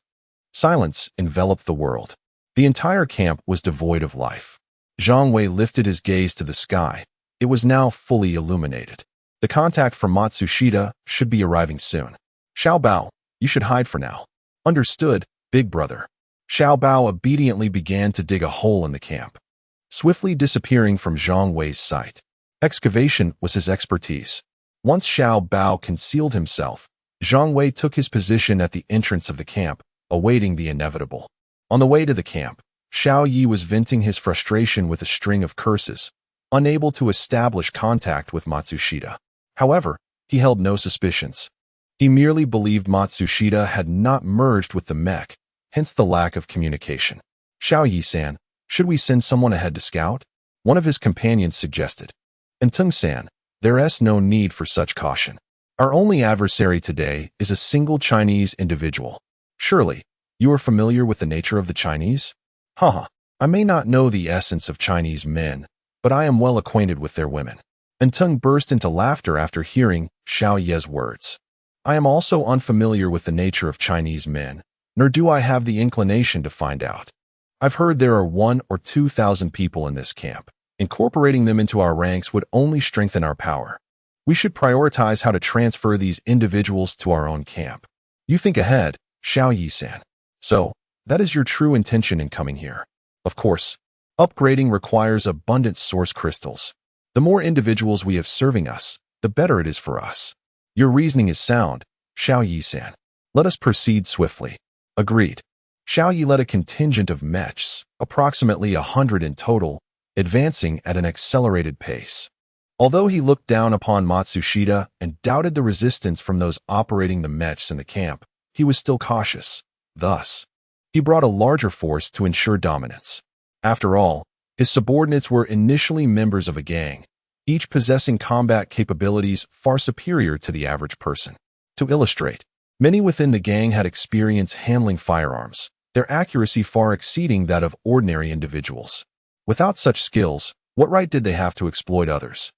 silence enveloped the world. The entire camp was devoid of life. Zhang Wei lifted his gaze to the sky. It was now fully illuminated. The contact from Matsushita should be arriving soon. Xiao Bao, you should hide for now. Understood, big brother. Xiao Bao obediently began to dig a hole in the camp, swiftly disappearing from Zhang Wei's sight. Excavation was his expertise. Once Xiao Bao concealed himself, Zhang Wei took his position at the entrance of the camp, awaiting the inevitable. On the way to the camp, Xiao Yi was venting his frustration with a string of curses, unable to establish contact with Matsushita. However, he held no suspicions. He merely believed Matsushita had not merged with the mech, hence the lack of communication. Xiao Yi-san, should we send someone ahead to scout? One of his companions suggested. And Tung-san, there's no need for such caution. Our only adversary today is a single Chinese individual. Surely, you are familiar with the nature of the Chinese? Haha, I may not know the essence of Chinese men, but I am well acquainted with their women. And Tung burst into laughter after hearing Xiao Ye's words. I am also unfamiliar with the nature of Chinese men, nor do I have the inclination to find out. I've heard there are 1,000 or 2,000 people in this camp. Incorporating them into our ranks would only strengthen our power. We should prioritize how to transfer these individuals to our own camp. You think ahead, Xiao Yi-san. So, that is your true intention in coming here. Of course, upgrading requires abundant source crystals. The more individuals we have serving us, the better it is for us. Your reasoning is sound, Xiao Yi-san. Let us proceed swiftly. Agreed. Xiao Yi led a contingent of mechs, approximately 100 in total, advancing at an accelerated pace. Although he looked down upon Matsushita and doubted the resistance from those operating the mechs in the camp, he was still cautious. Thus, he brought a larger force to ensure dominance. After all, his subordinates were initially members of a gang, each possessing combat capabilities far superior to the average person. To illustrate, many within the gang had experience handling firearms, their accuracy far exceeding that of ordinary individuals. Without such skills, what right did they have to exploit others?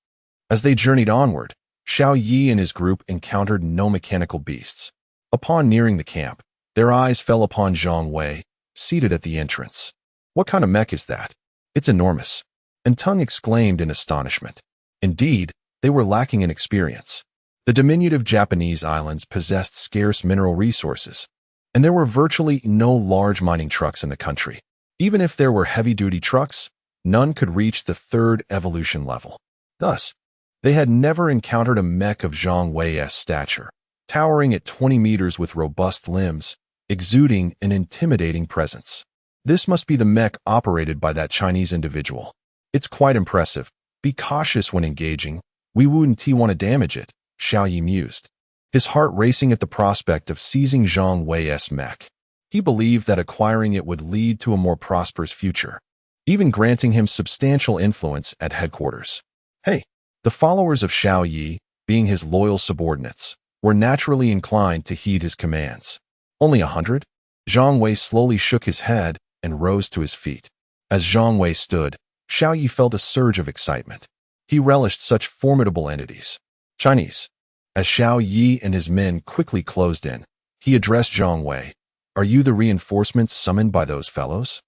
As they journeyed onward, Xiao Yi and his group encountered no mechanical beasts. Upon nearing the camp, their eyes fell upon Zhang Wei, seated at the entrance. What kind of mech is that? It's enormous. And Tung exclaimed in astonishment. Indeed, they were lacking in experience. The diminutive Japanese islands possessed scarce mineral resources, and there were virtually no large mining trucks in the country. Even if there were heavy-duty trucks, none could reach the third evolution level. Thus, they had never encountered a mech of Zhang Wei's stature, towering at 20 meters with robust limbs, exuding an intimidating presence. This must be the mech operated by that Chinese individual. It's quite impressive. Be cautious when engaging. We wouldn't want to damage it, Xiao Yi mused, his heart racing at the prospect of seizing Zhang Wei's mech. He believed that acquiring it would lead to a more prosperous future, even granting him substantial influence at headquarters. Hey, the followers of Xiao Yi, being his loyal subordinates, were naturally inclined to heed his commands. Only 100? Zhang Wei slowly shook his head and rose to his feet. As Zhang Wei stood, Xiao Yi felt a surge of excitement. He relished such formidable entities. Chinese. As Xiao Yi and his men quickly closed in, he addressed Zhang Wei. Are you the reinforcements summoned by those fellows?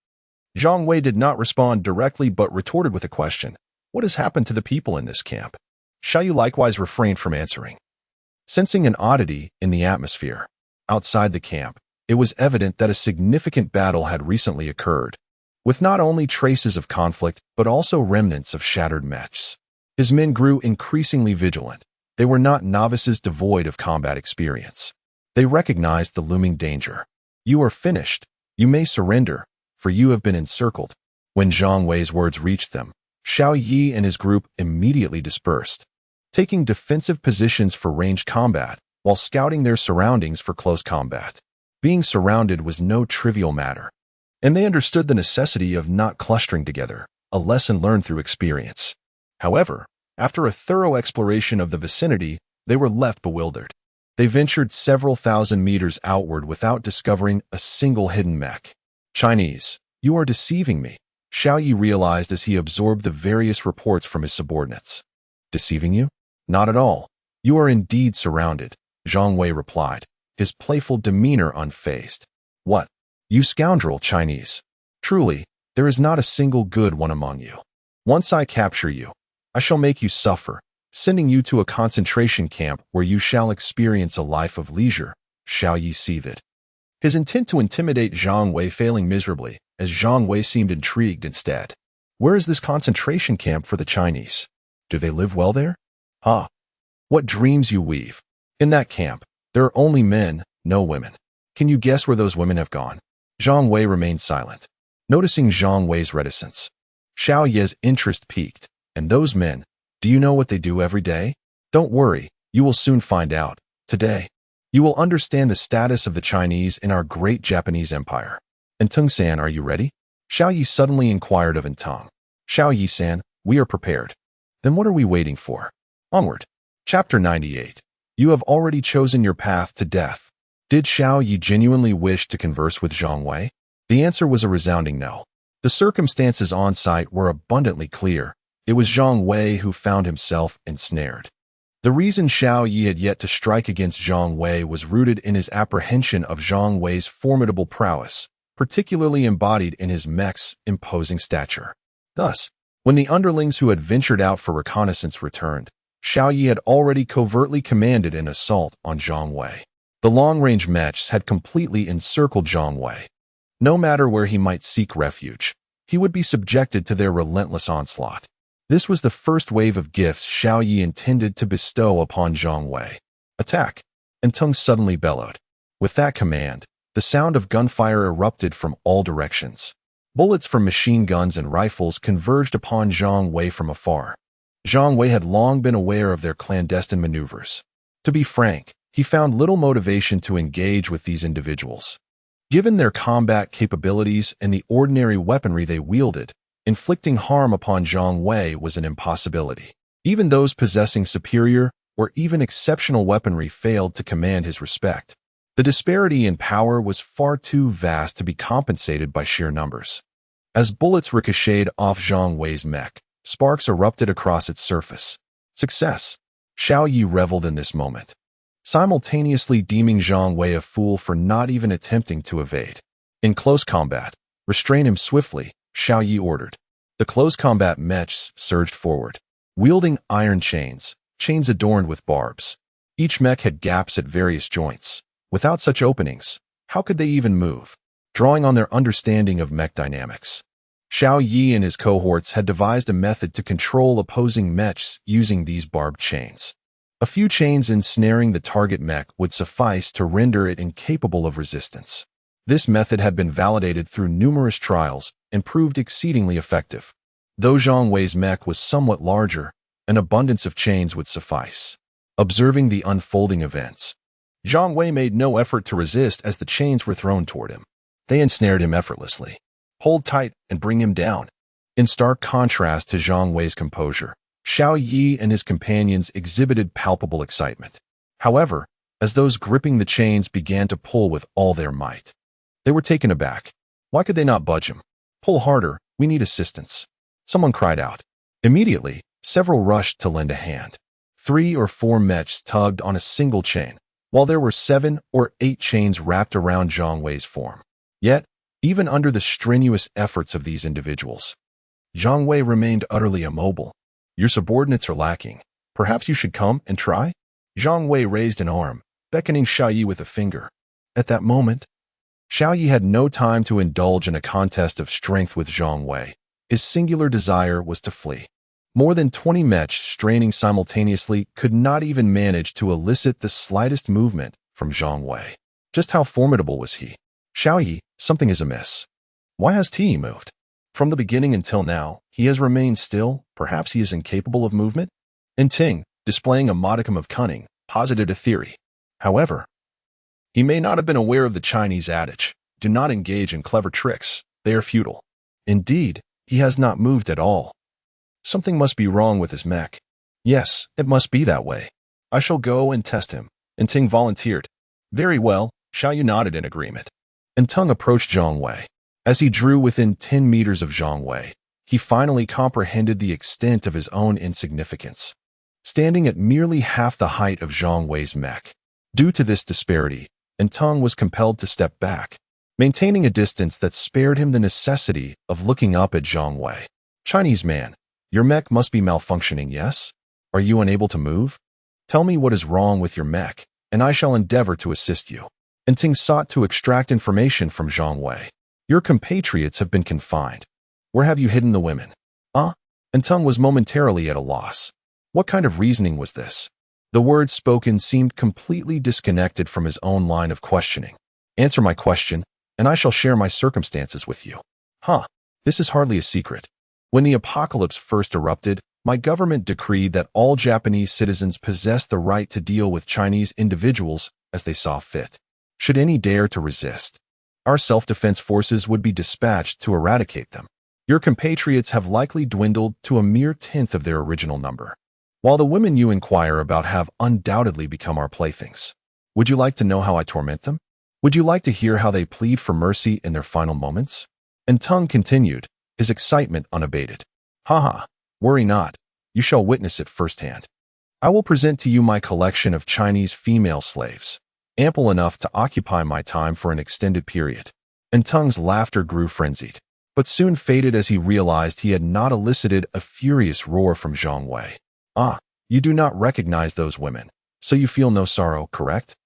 Zhang Wei did not respond directly but retorted with a question. What has happened to the people in this camp? Xiao Yu likewise refrained from answering. Sensing an oddity in the atmosphere outside the camp, it was evident that a significant battle had recently occurred, with not only traces of conflict but also remnants of shattered mechs. His men grew increasingly vigilant. They were not novices devoid of combat experience. They recognized the looming danger. You are finished. You may surrender, for you have been encircled. When Zhang Wei's words reached them, Xiao Yi and his group immediately dispersed, taking defensive positions for ranged combat while scouting their surroundings for close combat. Being surrounded was no trivial matter, and they understood the necessity of not clustering together, a lesson learned through experience. However, after a thorough exploration of the vicinity, they were left bewildered. They ventured several thousand meters outward without discovering a single hidden mech. Chinese, you are deceiving me, Xiao Yi realized as he absorbed the various reports from his subordinates. Deceiving you? Not at all. You are indeed surrounded, Zhang Wei replied, his playful demeanor unfazed. What? You scoundrel Chinese. Truly, there is not a single good one among you. Once I capture you, I shall make you suffer, sending you to a concentration camp where you shall experience a life of leisure, Xiao Yi seethed. His intent to intimidate Zhang Wei failing miserably, as Zhang Wei seemed intrigued instead. Where is this concentration camp for the Chinese? Do they live well there? Ah, what dreams you weave. In that camp, there are only men, no women. Can you guess where those women have gone? Zhang Wei remained silent. Noticing Zhang Wei's reticence, Xiao Ye's interest piqued. And those men, do you know what they do every day? Don't worry, you will soon find out. Today, you will understand the status of the Chinese in our great Japanese empire. And Tung-san, are you ready? Xiao Yi suddenly inquired of Tung. Xiao Yi-san, we are prepared. Then what are we waiting for? Onward. Chapter 98. You have already chosen your path to death. Did Xiao Yi genuinely wish to converse with Zhang Wei? The answer was a resounding no. The circumstances on site were abundantly clear. It was Zhang Wei who found himself ensnared. The reason Xiao Yi had yet to strike against Zhang Wei was rooted in his apprehension of Zhang Wei's formidable prowess, particularly embodied in his mech's imposing stature. Thus, when the underlings who had ventured out for reconnaissance returned, Xiao Yi had already covertly commanded an assault on Zhang Wei. The long-range mechs had completely encircled Zhang Wei. No matter where he might seek refuge, he would be subjected to their relentless onslaught. This was the first wave of gifts Xiao Yi intended to bestow upon Zhang Wei. Attack! And Tung suddenly bellowed. With that command, the sound of gunfire erupted from all directions. Bullets from machine guns and rifles converged upon Zhang Wei from afar. Zhang Wei had long been aware of their clandestine maneuvers. To be frank, he found little motivation to engage with these individuals. Given their combat capabilities and the ordinary weaponry they wielded, inflicting harm upon Zhang Wei was an impossibility. Even those possessing superior or even exceptional weaponry failed to command his respect. The disparity in power was far too vast to be compensated by sheer numbers. As bullets ricocheted off Zhang Wei's mech, sparks erupted across its surface. Success! Xiao Yi reveled in this moment, simultaneously deeming Zhang Wei a fool for not even attempting to evade. In close combat, restrain him swiftly, Xiao Yi ordered. The close combat mechs surged forward, wielding iron chains adorned with barbs. Each mech had gaps at various joints. Without such openings, how could they even move? Drawing on their understanding of mech dynamics, Xiao Yi and his cohorts had devised a method to control opposing mechs using these barbed chains. A few chains ensnaring the target mech would suffice to render it incapable of resistance. This method had been validated through numerous trials and proved exceedingly effective. Though Zhang Wei's mech was somewhat larger, an abundance of chains would suffice. Observing the unfolding events, Zhang Wei made no effort to resist as the chains were thrown toward him. They ensnared him effortlessly. Hold tight and bring him down. In stark contrast to Zhang Wei's composure, Xiao Yi and his companions exhibited palpable excitement. However, as those gripping the chains began to pull with all their might, they were taken aback. Why could they not budge him? Pull harder, we need assistance. Someone cried out. Immediately, several rushed to lend a hand. 3 or 4 mechs tugged on a single chain, while there were 7 or 8 chains wrapped around Zhang Wei's form. Yet, even under the strenuous efforts of these individuals, Zhang Wei remained utterly immobile. Your subordinates are lacking. Perhaps you should come and try? Zhang Wei raised an arm, beckoning Xiao Yi with a finger. At that moment, Xiao Yi had no time to indulge in a contest of strength with Zhang Wei. His singular desire was to flee. More than 20 mechs straining simultaneously could not even manage to elicit the slightest movement from Zhang Wei. Just how formidable was he? Xiao Yi, something is amiss. Why has Ti moved? From the beginning until now, he has remained still. Perhaps he is incapable of movement? And Ting, displaying a modicum of cunning, posited a theory. However, he may not have been aware of the Chinese adage, do not engage in clever tricks, they are futile. Indeed, he has not moved at all. Something must be wrong with his mech. Yes, it must be that way. I shall go and test him. And Ting volunteered. Very well, Xiao Yu nodded in agreement. And Tung approached Zhang Wei. As he drew within 10 meters of Zhang Wei, he finally comprehended the extent of his own insignificance. Standing at merely half the height of Zhang Wei's mech. Due to this disparity, Tung was compelled to step back, maintaining a distance that spared him the necessity of looking up at Zhang Wei. Chinese man, your mech must be malfunctioning, yes? Are you unable to move? Tell me what is wrong with your mech, and I shall endeavor to assist you. And Ting sought to extract information from Zhang Wei. Your compatriots have been confined. Where have you hidden the women? And Tung was momentarily at a loss. What kind of reasoning was this? The words spoken seemed completely disconnected from his own line of questioning. Answer my question, and I shall share my circumstances with you. This is hardly a secret. When the apocalypse first erupted, my government decreed that all Japanese citizens possess the right to deal with Chinese individuals as they saw fit. Should any dare to resist, our self-defense forces would be dispatched to eradicate them. Your compatriots have likely dwindled to a mere tenth of their original number, while the women you inquire about have undoubtedly become our playthings. Would you like to know how I torment them? Would you like to hear how they plead for mercy in their final moments? And Tung continued, his excitement unabated. Worry not. You shall witness it firsthand. I will present to you my collection of Chinese female slaves, ample enough to occupy my time for an extended period. And Tung's laughter grew frenzied, but soon faded as he realized he had not elicited a furious roar from Zhang Wei. You do not recognize those women, so you feel no sorrow, correct?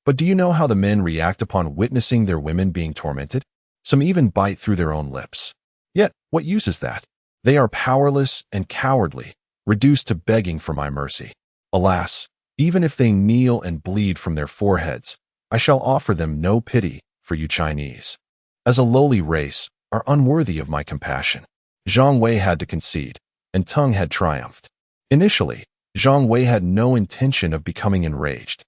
But do you know how the men react upon witnessing their women being tormented? Some even bite through their own lips. Yet, what use is that? They are powerless and cowardly, reduced to begging for my mercy. Alas, even if they kneel and bleed from their foreheads, I shall offer them no pity, for you Chinese, as a lowly race, are unworthy of my compassion. Zhang Wei had to concede, and Tung had triumphed. Initially, Zhang Wei had no intention of becoming enraged,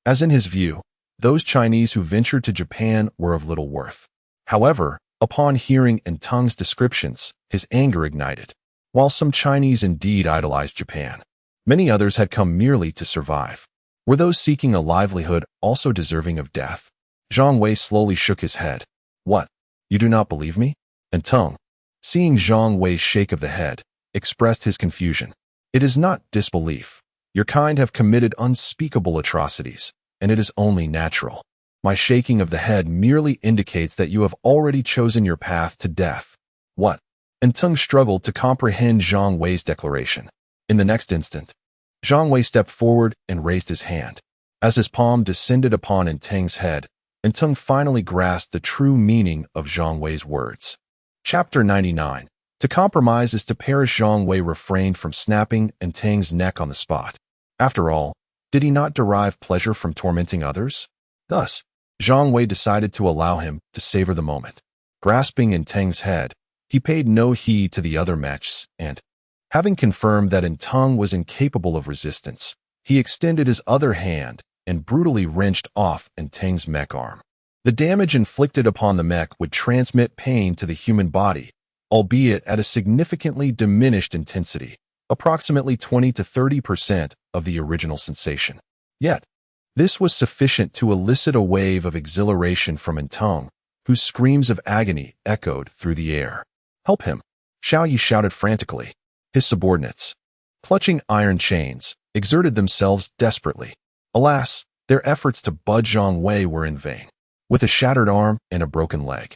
as in his view, those Chinese who ventured to Japan were of little worth. However, upon hearing Tung's descriptions, his anger ignited. While some Chinese indeed idolized Japan, many others had come merely to survive. Were those seeking a livelihood also deserving of death? Zhang Wei slowly shook his head. What? You do not believe me? And Tung, seeing Zhang Wei's shake of the head, expressed his confusion. It is not disbelief. Your kind have committed unspeakable atrocities, and it is only natural. My shaking of the head merely indicates that you have already chosen your path to death. What? And Tung struggled to comprehend Zhang Wei's declaration. In the next instant, Zhang Wei stepped forward and raised his hand. As his palm descended upon Ting's head, Tung finally grasped the true meaning of Zhang Wei's words. Chapter 99. To compromise is to perish. Zhang Wei refrained from snapping Ting's neck on the spot. After all, did he not derive pleasure from tormenting others? Thus, Zhang Wei decided to allow him to savor the moment. Grasping Ting's head, he paid no heed to the other mechs and, having confirmed that Tung was incapable of resistance, he extended his other hand and brutally wrenched off Ting's mech arm. The damage inflicted upon the mech would transmit pain to the human body, albeit at a significantly diminished intensity, approximately 20 to 30% of the original sensation. Yet, this was sufficient to elicit a wave of exhilaration from Tung, whose screams of agony echoed through the air. Help him! Xiao Yi shouted frantically. His subordinates, clutching iron chains, exerted themselves desperately. Alas, their efforts to budge Zhang Wei were in vain. With a shattered arm and a broken leg,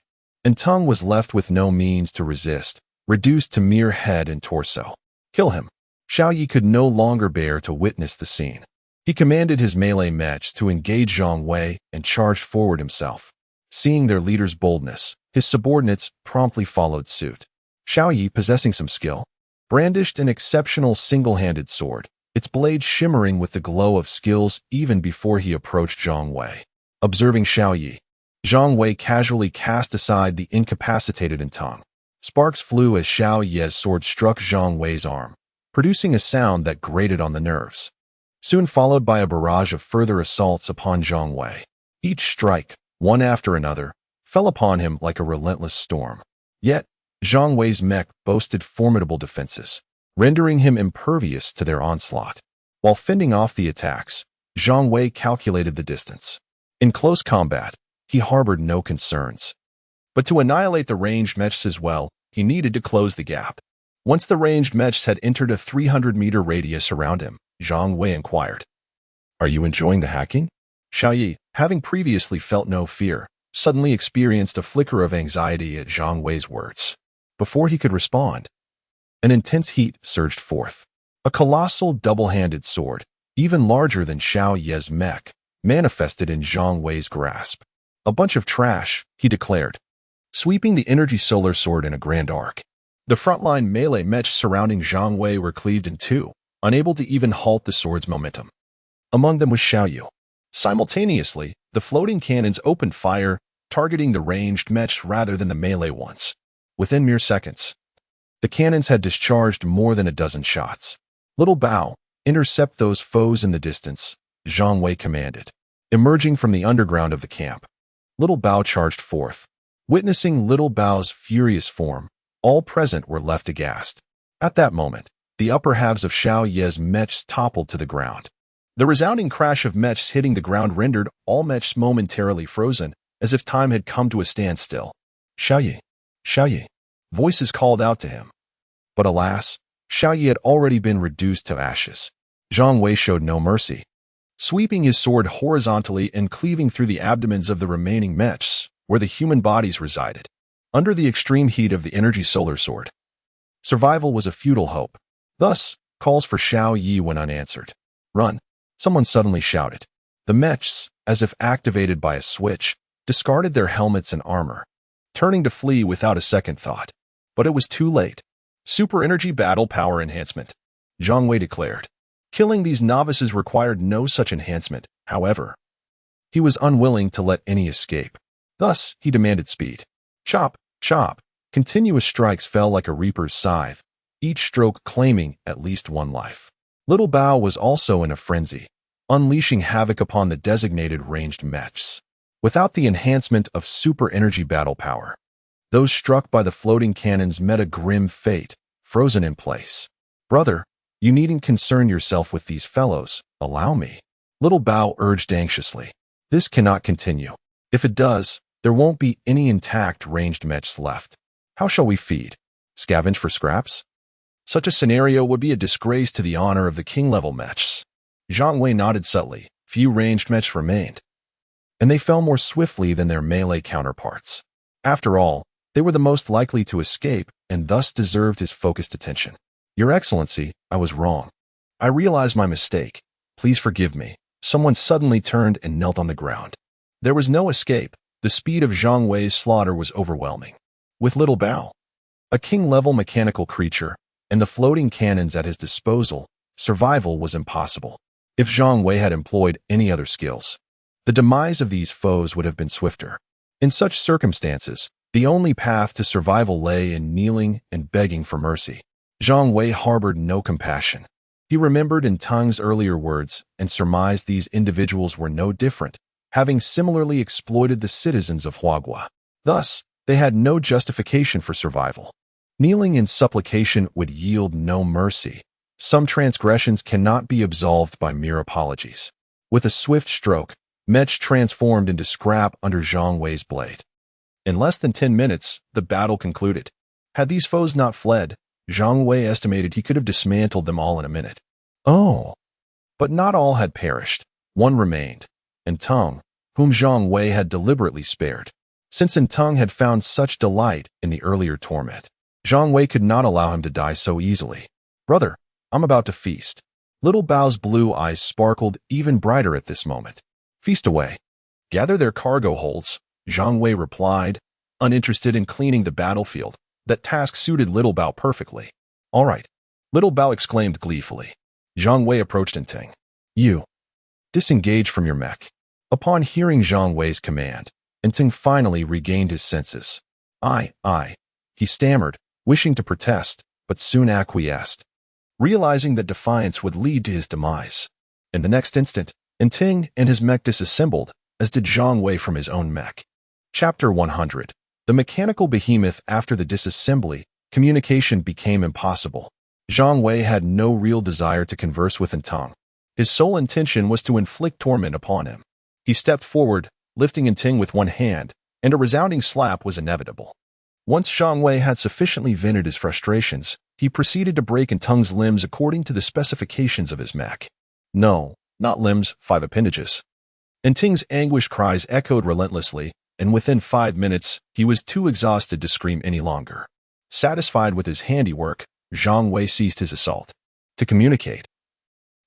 Tung was left with no means to resist, reduced to mere head and torso. Kill him! Xiao Yi could no longer bear to witness the scene. He commanded his melee mechs to engage Zhang Wei and charged forward himself. Seeing their leader's boldness, his subordinates promptly followed suit. Xiao Yi, possessing some skill, brandished an exceptional single-handed sword, its blade shimmering with the glow of skills even before he approached Zhang Wei. Observing Xiao Yi, Zhang Wei casually cast aside the incapacitated tongue. Sparks flew as Xiao Yi's sword struck Zhang Wei's arm, producing a sound that grated on the nerves. Soon followed by a barrage of further assaults upon Zhang Wei. Each strike, one after another, fell upon him like a relentless storm. Yet, Zhang Wei's mech boasted formidable defenses, rendering him impervious to their onslaught. While fending off the attacks, Zhang Wei calculated the distance. In close combat, he harbored no concerns. But to annihilate the ranged mechs as well, he needed to close the gap. Once the ranged mechs had entered a 300-meter radius around him, Zhang Wei inquired, "Are you enjoying the hacking?" Xiao Yi, having previously felt no fear, suddenly experienced a flicker of anxiety at Zhang Wei's words. Before he could respond, an intense heat surged forth. A colossal double-handed sword, even larger than Xiao Yi's mech, manifested in Zhang Wei's grasp. "A bunch of trash," he declared, sweeping the energy solar sword in a grand arc. The frontline melee mechs surrounding Zhang Wei were cleaved in two, unable to even halt the sword's momentum. Among them was Xiao Yu. Simultaneously, the floating cannons opened fire, targeting the ranged mechs rather than the melee ones. Within mere seconds, the cannons had discharged more than a dozen shots. "Little Bao, intercept those foes in the distance," Zhang Wei commanded. Emerging from the underground of the camp, Little Bao charged forth. Witnessing Little Bao's furious form, all present were left aghast. At that moment, the upper halves of Xiao Yi's mechs toppled to the ground. The resounding crash of mechs hitting the ground rendered all mechs momentarily frozen, as if time had come to a standstill. "Xiao Yi, Xiao Yi," voices called out to him. But alas, Xiao Yi had already been reduced to ashes. Zhang Wei showed no mercy. Sweeping his sword horizontally and cleaving through the abdomens of the remaining mechs, where the human bodies resided, under the extreme heat of the energy solar sword, survival was a futile hope. Thus, calls for Xiao Yi went unanswered. "Run!" someone suddenly shouted. The mechs, as if activated by a switch, discarded their helmets and armor, turning to flee without a second thought. But it was too late. "Super energy battle power enhancement," Zhang Wei declared. Killing these novices required no such enhancement, however. He was unwilling to let any escape. Thus, he demanded speed. Chop, chop. Continuous strikes fell like a reaper's scythe, each stroke claiming at least one life. Little Bao was also in a frenzy, unleashing havoc upon the designated ranged mechs. Without the enhancement of super energy battle power, those struck by the floating cannons met a grim fate, frozen in place. "Brother, you needn't concern yourself with these fellows, allow me," Little Bao urged anxiously. "This cannot continue. If it does, there won't be any intact ranged mechs left. How shall we feed? Scavenge for scraps? Such a scenario would be a disgrace to the honor of the king-level mechs." Zhang Wei nodded subtly. Few ranged mechs remained, and they fell more swiftly than their melee counterparts. After all, they were the most likely to escape and thus deserved his focused attention. "Your Excellency, I was wrong. I realize my mistake. Please forgive me." Someone suddenly turned and knelt on the ground. There was no escape. The speed of Zhang Wei's slaughter was overwhelming. With Little Bao, a king-level mechanical creature, and the floating cannons at his disposal, survival was impossible. If Zhang Wei had employed any other skills, the demise of these foes would have been swifter. In such circumstances, the only path to survival lay in kneeling and begging for mercy. Zhang Wei harbored no compassion. He remembered in Tang's earlier words and surmised these individuals were no different, having similarly exploited the citizens of Huagua. Thus, they had no justification for survival. Kneeling in supplication would yield no mercy. Some transgressions cannot be absolved by mere apologies. With a swift stroke, mech transformed into scrap under Zhang Wei's blade. In less than 10 minutes, the battle concluded. Had these foes not fled, Zhang Wei estimated he could have dismantled them all in a minute. Oh! But not all had perished. One remained, Tang, whom Zhang Wei had deliberately spared. Since Tang had found such delight in the earlier torment, Zhang Wei could not allow him to die so easily. "Brother, I'm about to feast. Little Bao's blue eyes sparkled even brighter at this moment. Feast away. Gather their cargo holds, Zhang Wei replied, uninterested in cleaning the battlefield. That task suited Little Bao perfectly. All right. Little Bao exclaimed gleefully. Zhang Wei approached Ting. You. Disengage from your mech. Upon hearing Zhang Wei's command, Ting finally regained his senses. I. He stammered, wishing to protest, but soon acquiesced, realizing that defiance would lead to his demise. In the next instant, Ting and his mech disassembled, as did Zhang Wei from his own mech. Chapter 100. The mechanical behemoth. After the disassembly, communication became impossible. Zhang Wei had no real desire to converse with Ting. His sole intention was to inflict torment upon him. He stepped forward, lifting Ting with one hand, and a resounding slap was inevitable. Once Zhang Wei had sufficiently vented his frustrations, he proceeded to break Ting's limbs according to the specifications of his mech. No, not limbs, 5 appendages. Ting's anguished cries echoed relentlessly, and within 5 minutes, he was too exhausted to scream any longer. Satisfied with his handiwork, Zhang Wei ceased his assault. To communicate,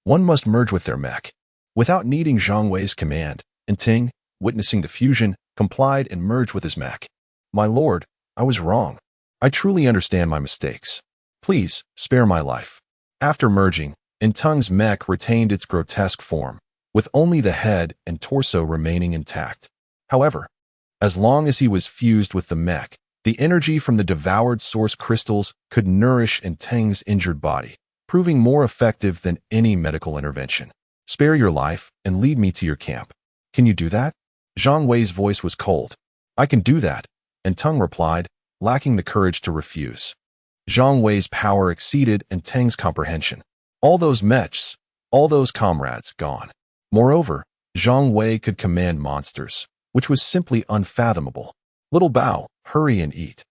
one must merge with their mech. Without needing Zhang Wei's command, Ting, witnessing the fusion, complied and merged with his mech. My lord, I was wrong. I truly understand my mistakes. Please, spare my life. After merging, Ting's mech retained its grotesque form, with only the head and torso remaining intact. However, as long as he was fused with the mech, the energy from the devoured source crystals could nourish Ting's injured body, proving more effective than any medical intervention. Spare your life and lead me to your camp. Can you do that? Zhang Wei's voice was cold. I can do that, Ting replied, lacking the courage to refuse. Zhang Wei's power exceeded Ting's comprehension. All those mechs, all those comrades, gone. Moreover, Zhang Wei could command monsters, which was simply unfathomable. Little Bao, hurry and eat.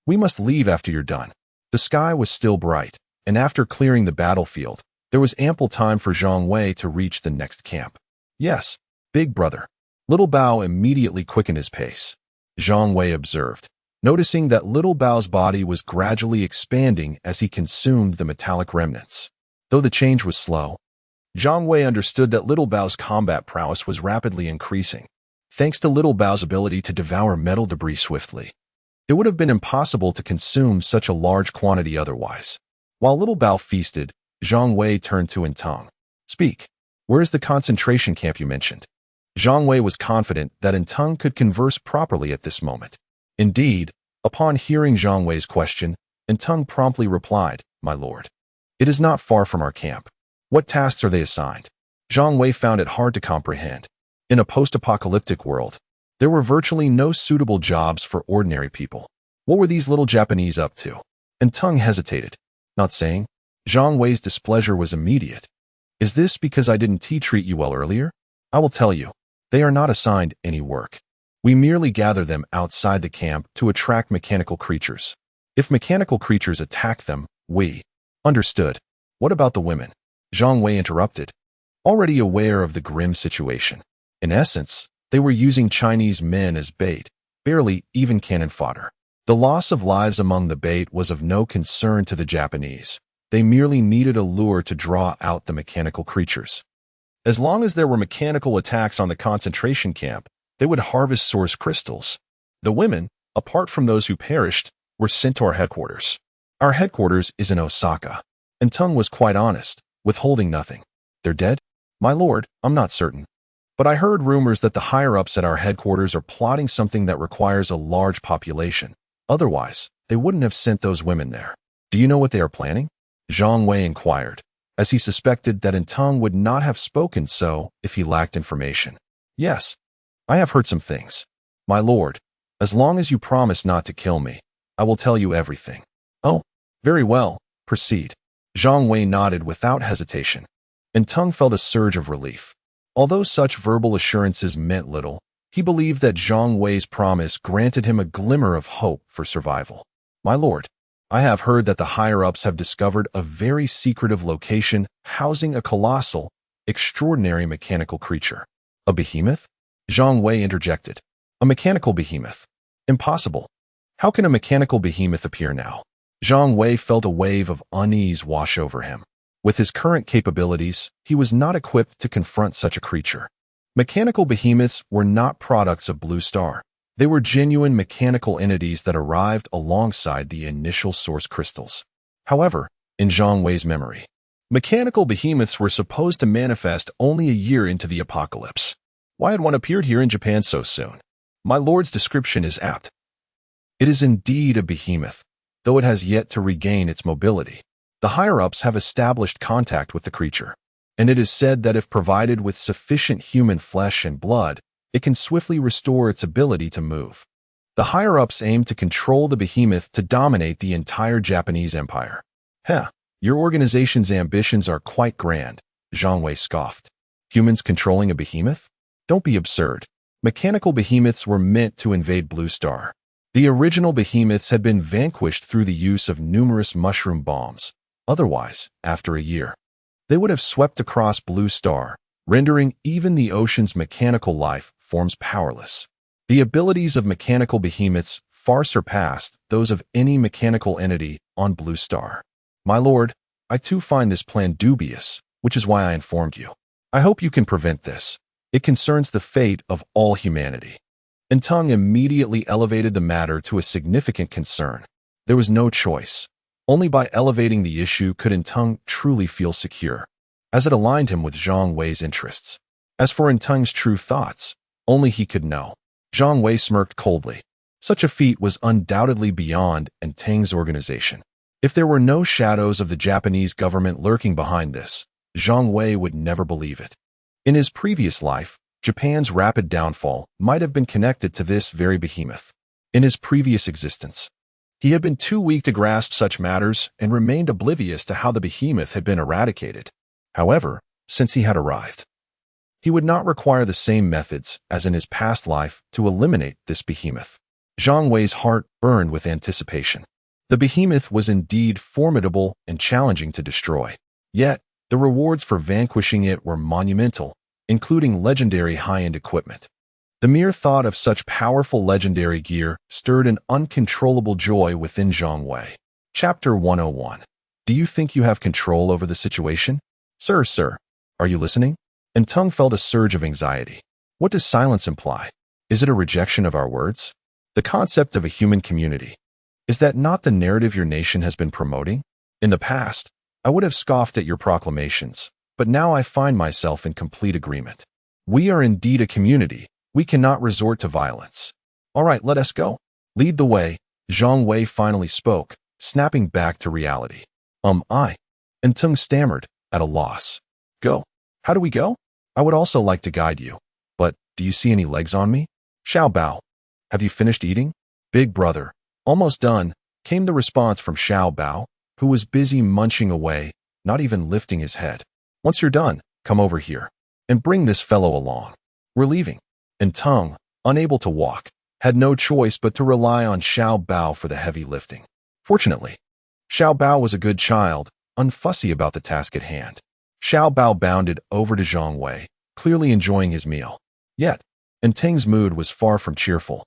We must leave after you're done. The sky was still bright, and after clearing the battlefield, there was ample time for Zhang Wei to reach the next camp. Yes, big brother. Little Bao immediately quickened his pace. Zhang Wei observed, noticing that Little Bao's body was gradually expanding as he consumed the metallic remnants. Though the change was slow, Zhang Wei understood that Little Bao's combat prowess was rapidly increasing, thanks to Little Bao's ability to devour metal debris swiftly. It would have been impossible to consume such a large quantity otherwise. While Little Bao feasted, Zhang Wei turned to Ting. Speak. Where is the concentration camp you mentioned? Zhang Wei was confident that Ting could converse properly at this moment. Indeed, upon hearing Zhang Wei's question, Ting promptly replied, My lord. It is not far from our camp. What tasks are they assigned? Zhang Wei found it hard to comprehend. In a post-apocalyptic world, there were virtually no suitable jobs for ordinary people. What were these little Japanese up to? Ting hesitated, not saying. Zhang Wei's displeasure was immediate. Is this because I didn't treat you well earlier? I will tell you. They are not assigned any work. We merely gather them outside the camp to attract mechanical creatures. If mechanical creatures attack them, we... Understood. What about the women? Zhang Wei interrupted, already aware of the grim situation. In essence, they were using Chinese men as bait, barely even cannon fodder. The loss of lives among the bait was of no concern to the Japanese. They merely needed a lure to draw out the mechanical creatures. As long as there were mechanical attacks on the concentration camp, they would harvest source crystals. The women, apart from those who perished, were sent to our headquarters. Our headquarters is in Osaka. Ting was quite honest, withholding nothing. They're dead? My lord, I'm not certain. But I heard rumors that the higher-ups at our headquarters are plotting something that requires a large population. Otherwise, they wouldn't have sent those women there. Do you know what they are planning? Zhang Wei inquired, as he suspected that Ting would not have spoken so if he lacked information. Yes, I have heard some things. My lord, as long as you promise not to kill me, I will tell you everything. Oh, very well, proceed. Zhang Wei nodded without hesitation, and Ting felt a surge of relief. Although such verbal assurances meant little, he believed that Zhang Wei's promise granted him a glimmer of hope for survival. My lord, I have heard that the higher-ups have discovered a very secretive location housing a colossal, extraordinary mechanical creature. A behemoth? Zhang Wei interjected. A mechanical behemoth? Impossible. How can a mechanical behemoth appear now? Zhang Wei felt a wave of unease wash over him. With his current capabilities, he was not equipped to confront such a creature. Mechanical behemoths were not products of Blue Star. They were genuine mechanical entities that arrived alongside the initial source crystals. However, in Zhang Wei's memory, mechanical behemoths were supposed to manifest only a year into the apocalypse. Why had one appeared here in Japan so soon? My lord's description is apt. It is indeed a behemoth, though it has yet to regain its mobility. The higher-ups have established contact with the creature, and it is said that if provided with sufficient human flesh and blood, it can swiftly restore its ability to move. The higher-ups aim to control the behemoth to dominate the entire Japanese empire. Your organization's ambitions are quite grand, Zhang Wei scoffed. Humans controlling a behemoth? Don't be absurd. Mechanical behemoths were meant to invade Blue Star. The original behemoths had been vanquished through the use of numerous mushroom bombs. Otherwise, after a year, they would have swept across Blue Star, rendering even the ocean's mechanical life forms powerless. The abilities of mechanical behemoths far surpassed those of any mechanical entity on Blue Star. My lord, I too find this plan dubious, which is why I informed you. I hope you can prevent this. It concerns the fate of all humanity. And Tung immediately elevated the matter to a significant concern. There was no choice. Only by elevating the issue could Tung truly feel secure, as it aligned him with Zhang Wei's interests. As for Tung's true thoughts, only he could know. Zhang Wei smirked coldly. Such a feat was undoubtedly beyond Tung's organization. If there were no shadows of the Japanese government lurking behind this, Zhang Wei would never believe it. In his previous life, Japan's rapid downfall might have been connected to this very behemoth. In his previous existence, he had been too weak to grasp such matters and remained oblivious to how the behemoth had been eradicated. However, since he had arrived, he would not require the same methods as in his past life to eliminate this behemoth. Zhang Wei's heart burned with anticipation. The behemoth was indeed formidable and challenging to destroy. Yet, the rewards for vanquishing it were monumental, including legendary high-end equipment. The mere thought of such powerful legendary gear stirred an uncontrollable joy within Zhang Wei. Chapter 101. Do you think you have control over the situation? Sir, are you listening? And Tung felt a surge of anxiety. What does silence imply? Is it a rejection of our words? The concept of a human community. Is that not the narrative your nation has been promoting? In the past, I would have scoffed at your proclamations, but now I find myself in complete agreement. We are indeed a community. We cannot resort to violence. All right, let us go. Lead the way, Zhang Wei finally spoke, snapping back to reality. And Tung stammered, at a loss. Go. How do we go? I would also like to guide you. But, do you see any legs on me? Xiao Bao. Have you finished eating? Big brother. Almost done, came the response from Xiao Bao, who was busy munching away, not even lifting his head. Once you're done, come over here. And bring this fellow along. We're leaving. And Tung, unable to walk, had no choice but to rely on Xiao Bao for the heavy lifting. Fortunately, Xiao Bao was a good child, unfussy about the task at hand. Xiao Bao bounded over to Zhang Wei, clearly enjoying his meal. Yet, Tung's mood was far from cheerful.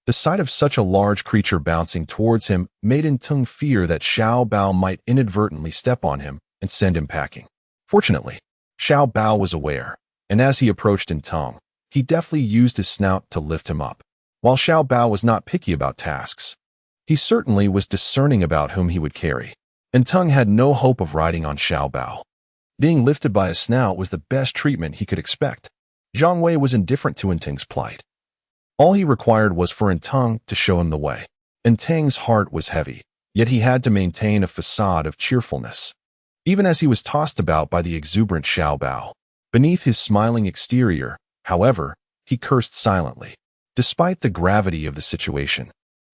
The sight of such a large creature bouncing towards him made Tung fear that Xiao Bao might inadvertently step on him and send him packing. Fortunately, Xiao Bao was aware, and as he approached Tung, he deftly used his snout to lift him up. While Xiao Bao was not picky about tasks, he certainly was discerning about whom he would carry. Tung had no hope of riding on Xiao Bao. Being lifted by a snout was the best treatment he could expect. Zhang Wei was indifferent to Tung's plight. All he required was for Tung to show him the way. Tung's heart was heavy, yet he had to maintain a facade of cheerfulness. Even as he was tossed about by the exuberant Xiao Bao, beneath his smiling exterior, however, he cursed silently. Despite the gravity of the situation,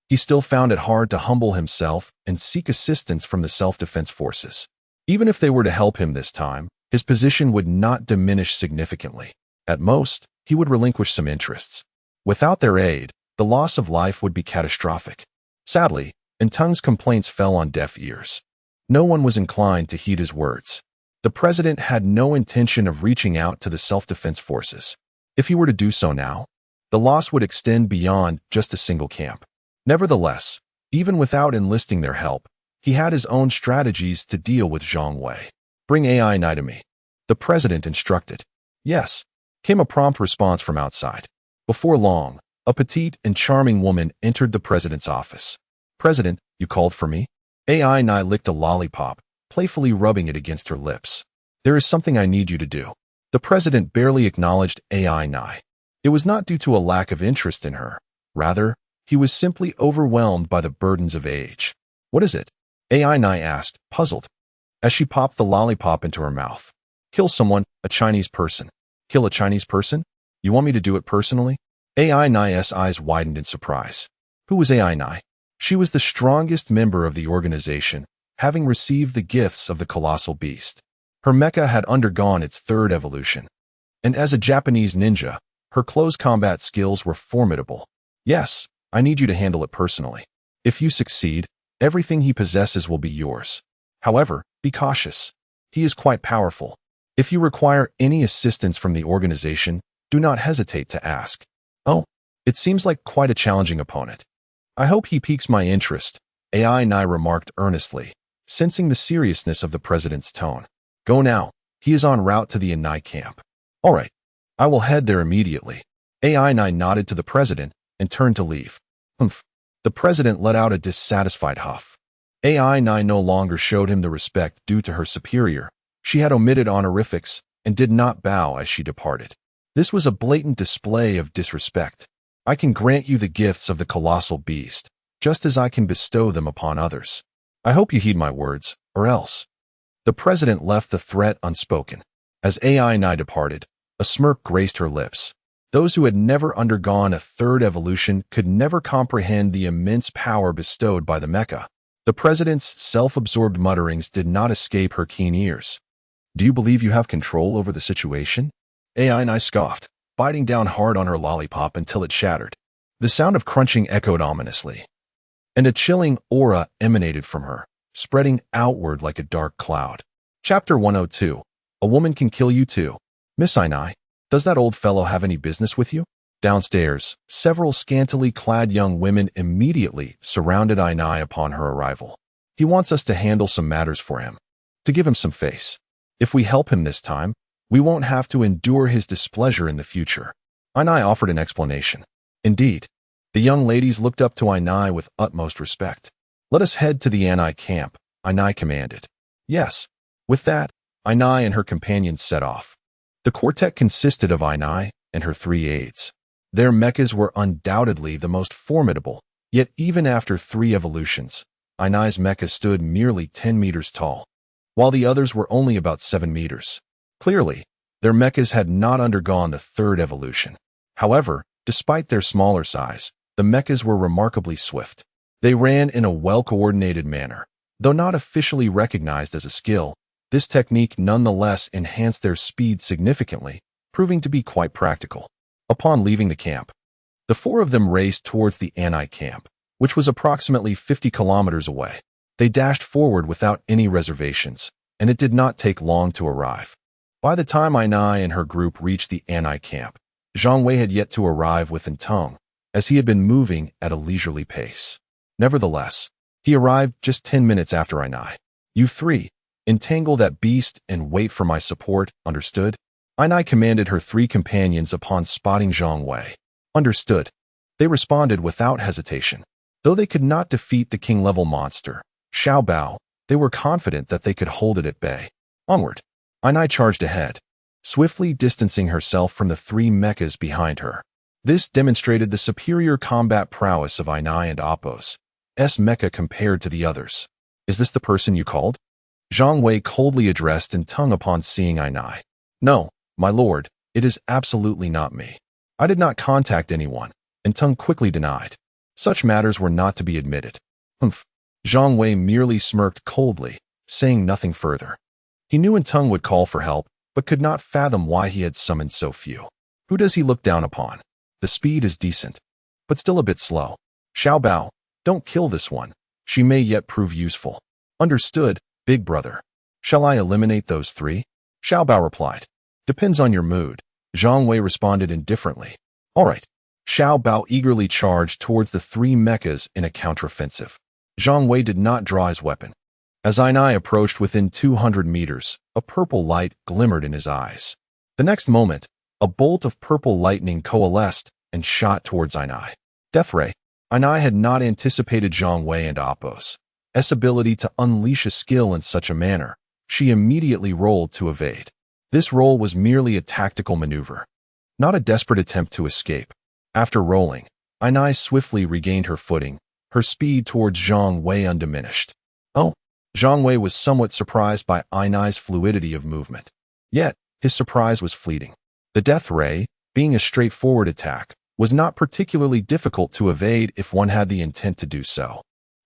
he still found it hard to humble himself and seek assistance from the self-defense forces. Even if they were to help him this time, his position would not diminish significantly. At most, he would relinquish some interests. Without their aid, the loss of life would be catastrophic. Sadly, Tung's complaints fell on deaf ears. No one was inclined to heed his words. The president had no intention of reaching out to the self-defense forces. If he were to do so now, the loss would extend beyond just a single camp. Nevertheless, even without enlisting their help, he had his own strategies to deal with Zhang Wei. Bring AI Nai to me. The president instructed. Yes, came a prompt response from outside. Before long, a petite and charming woman entered the president's office. President, you called for me? AI Nai licked a lollipop, playfully rubbing it against her lips. There is something I need you to do. The president barely acknowledged AI Nai. It was not due to a lack of interest in her. Rather, he was simply overwhelmed by the burdens of age. What is it? AI Nai asked, puzzled, as she popped the lollipop into her mouth. Kill someone, a Chinese person. Kill a Chinese person? You want me to do it personally? AI Nai's eyes widened in surprise. Who was AI Nai? She was the strongest member of the organization, having received the gifts of the colossal beast. Her mecha had undergone its third evolution. And as a Japanese ninja, her close combat skills were formidable. Yes, I need you to handle it personally. If you succeed, everything he possesses will be yours. However, be cautious. He is quite powerful. If you require any assistance from the organization, do not hesitate to ask. Oh, it seems like quite a challenging opponent. I hope he piques my interest, AI Nai remarked earnestly, sensing the seriousness of the president's tone. Go now. He is en route to the Anai camp. All right. I will head there immediately. AI Nai nodded to the president and turned to leave. Humph. The president let out a dissatisfied huff. AI Nai no longer showed him the respect due to her superior. She had omitted honorifics and did not bow as she departed. This was a blatant display of disrespect. I can grant you the gifts of the colossal beast, just as I can bestow them upon others. I hope you heed my words, or else. The president left the threat unspoken. As AI Nai departed, a smirk graced her lips. Those who had never undergone a third evolution could never comprehend the immense power bestowed by the mecha. The president's self-absorbed mutterings did not escape her keen ears. Do you believe you have control over the situation? AI Nai scoffed, biting down hard on her lollipop until it shattered. The sound of crunching echoed ominously, and a chilling aura emanated from her, spreading outward like a dark cloud. Chapter 102. A woman can kill you too. Miss Ainai, does that old fellow have any business with you? Downstairs, several scantily clad young women immediately surrounded Ainai upon her arrival. He wants us to handle some matters for him, to give him some face. If we help him this time, we won't have to endure his displeasure in the future. Ainai offered an explanation. Indeed, the young ladies looked up to Ainai with utmost respect. Let us head to the Anai camp, Ainai commanded. Yes. With that, Ainai and her companions set off. The quartet consisted of Ainai and her 3 aides. Their mechas were undoubtedly the most formidable, yet even after 3 evolutions, Ainai's mecha stood merely 10 meters tall, while the others were only about 7 meters. Clearly, their mechas had not undergone the 3rd evolution. However, despite their smaller size, the mechas were remarkably swift. They ran in a well-coordinated manner. Though not officially recognized as a skill, this technique nonetheless enhanced their speed significantly, proving to be quite practical. Upon leaving the camp, the 4 of them raced towards the Anai camp, which was approximately 50 kilometers away. They dashed forward without any reservations, and it did not take long to arrive. By the time Ainai and her group reached the Anai camp, Zhang Wei had yet to arrive with Tung, as he had been moving at a leisurely pace. Nevertheless, he arrived just 10 minutes after Ainai. You 3, entangle that beast and wait for my support, understood? Ainai commanded her 3 companions upon spotting Zhang Wei. Understood. They responded without hesitation. Though they could not defeat the king-level monster, Xiao Bao, they were confident that they could hold it at bay. Onward. Ainai charged ahead, swiftly distancing herself from the 3 mechas behind her. This demonstrated the superior combat prowess of Ainai and Apos' mecha compared to the others. Is this the person you called? Zhang Wei coldly addressed Tung upon seeing Ainai. No, my lord, it is absolutely not me. I did not contact anyone, Tung quickly denied. Such matters were not to be admitted. Humph. Zhang Wei merely smirked coldly, saying nothing further. He knew Tung would call for help, but could not fathom why he had summoned so few. Who does he look down upon? The speed is decent, but still a bit slow. Xiao Bao, don't kill this one. She may yet prove useful. Understood, big brother. Shall I eliminate those 3? Xiao Bao replied. Depends on your mood. Zhang Wei responded indifferently. All right. Xiao Bao eagerly charged towards the 3 mechas in a counteroffensive. Zhang Wei did not draw his weapon. As Ainai approached within 200 meters, a purple light glimmered in his eyes. The next moment, a bolt of purple lightning coalesced and shot towards Ainai. Death Ray. Ainai had not anticipated Zhang Wei and Apos' ability to unleash a skill in such a manner. She immediately rolled to evade. This roll was merely a tactical maneuver, not a desperate attempt to escape. After rolling, Ainai swiftly regained her footing, her speed towards Zhang Wei undiminished. Oh, Zhang Wei was somewhat surprised by Ainai's fluidity of movement. Yet, his surprise was fleeting. The death ray, being a straightforward attack, was not particularly difficult to evade if one had the intent to do so.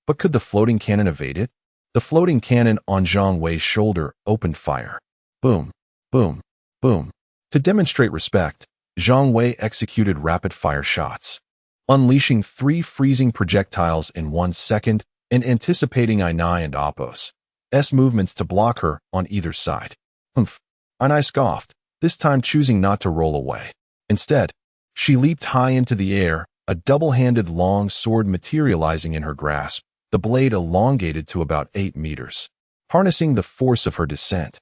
But could the floating cannon evade it? The floating cannon on Zhang Wei's shoulder opened fire. Boom, boom, boom. To demonstrate respect, Zhang Wei executed rapid-fire shots, unleashing 3 freezing projectiles in 1 second and anticipating Ainai and Apos' movements to block her on either side. Humph. Ainai scoffed, this time choosing not to roll away. Instead, she leaped high into the air, a double-handed long sword materializing in her grasp, the blade elongated to about 8 meters. Harnessing the force of her descent,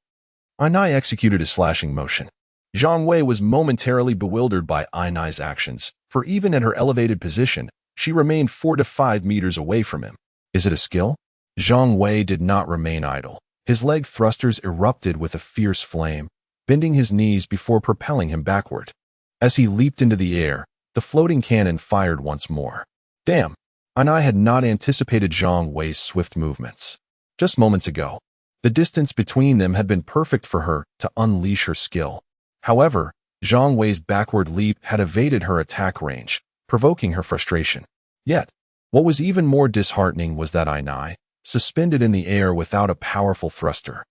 Ainai executed a slashing motion. Zhang Wei was momentarily bewildered by Ainai's actions, for even at her elevated position, she remained 4 to 5 meters away from him. Is it a skill? Zhang Wei did not remain idle. His leg thrusters erupted with a fierce flame, bending his knees before propelling him backward. As he leaped into the air, the floating cannon fired once more. Damn! Ainai had not anticipated Zhang Wei's swift movements. Just moments ago, the distance between them had been perfect for her to unleash her skill. However, Zhang Wei's backward leap had evaded her attack range, provoking her frustration. Yet, what was even more disheartening was that Ainai, suspended in the air without a powerful thruster,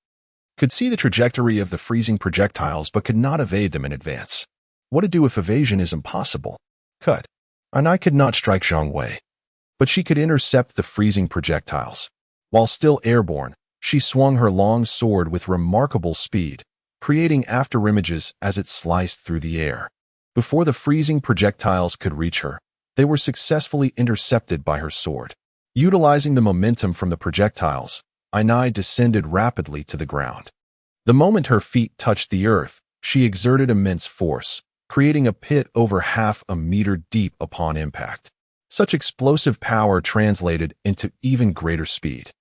could see the trajectory of the freezing projectiles but could not evade them in advance. What to do if evasion is impossible? Cut. Ainai could not strike Zhang Wei, but she could intercept the freezing projectiles. While still airborne, she swung her long sword with remarkable speed, creating afterimages as it sliced through the air. Before the freezing projectiles could reach her, they were successfully intercepted by her sword. Utilizing the momentum from the projectiles, Ainai descended rapidly to the ground. The moment her feet touched the earth, she exerted immense force, creating a pit over half a meter deep upon impact. Such explosive power translated into even greater speed.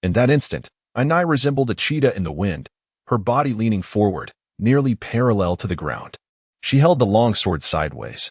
In that instant, Ainai resembled a cheetah in the wind, her body leaning forward, nearly parallel to the ground. She held the longsword sideways,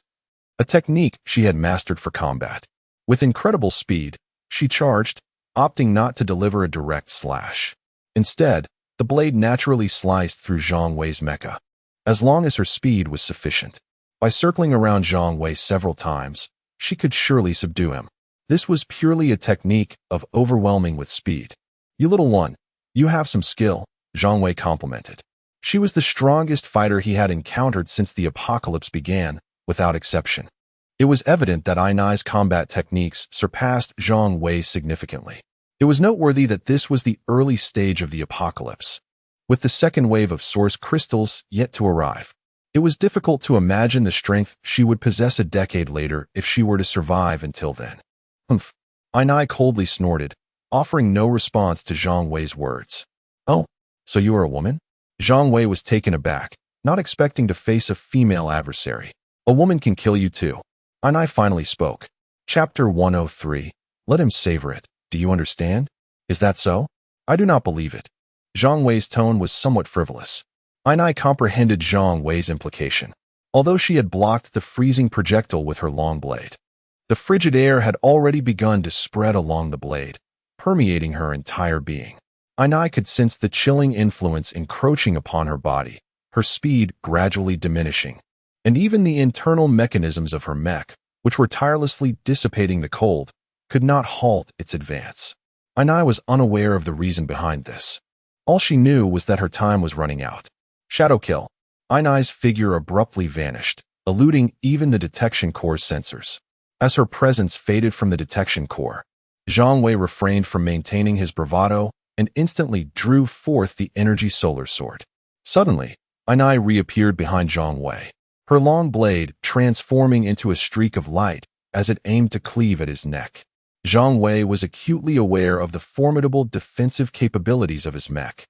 a technique she had mastered for combat. With incredible speed, she charged, opting not to deliver a direct slash. Instead, the blade naturally sliced through Zhang Wei's mecha, as long as her speed was sufficient. By circling around Zhang Wei several times, she could surely subdue him. This was purely a technique of overwhelming with speed. You little one, you have some skill, Zhang Wei complimented. She was the strongest fighter he had encountered since the apocalypse began, without exception. It was evident that Ainai's combat techniques surpassed Zhang Wei significantly. It was noteworthy that this was the early stage of the apocalypse, with the second wave of source crystals yet to arrive. It was difficult to imagine the strength she would possess a decade later if she were to survive until then. Humph. Ainai coldly snorted, offering no response to Zhang Wei's words. Oh, so you are a woman? Zhang Wei was taken aback, not expecting to face a female adversary. A woman can kill you too. Ainai finally spoke. Chapter 103. Let him savor it. Do you understand? Is that so? I do not believe it. Zhang Wei's tone was somewhat frivolous. Ainai comprehended Zhang Wei's implication. Although she had blocked the freezing projectile with her long blade, the frigid air had already begun to spread along the blade, permeating her entire being. Ainai could sense the chilling influence encroaching upon her body, her speed gradually diminishing, and even the internal mechanisms of her mech, which were tirelessly dissipating the cold, could not halt its advance. Ainai was unaware of the reason behind this. All she knew was that her time was running out. Shadow kill. Ainai's figure abruptly vanished, eluding even the detection core's sensors. As her presence faded from the detection core, Zhang Wei refrained from maintaining his bravado and instantly drew forth the energy solar sword. Suddenly, Ainai reappeared behind Zhang Wei, her long blade transforming into a streak of light as it aimed to cleave at his neck. Zhang Wei was acutely aware of the formidable defensive capabilities of his mech.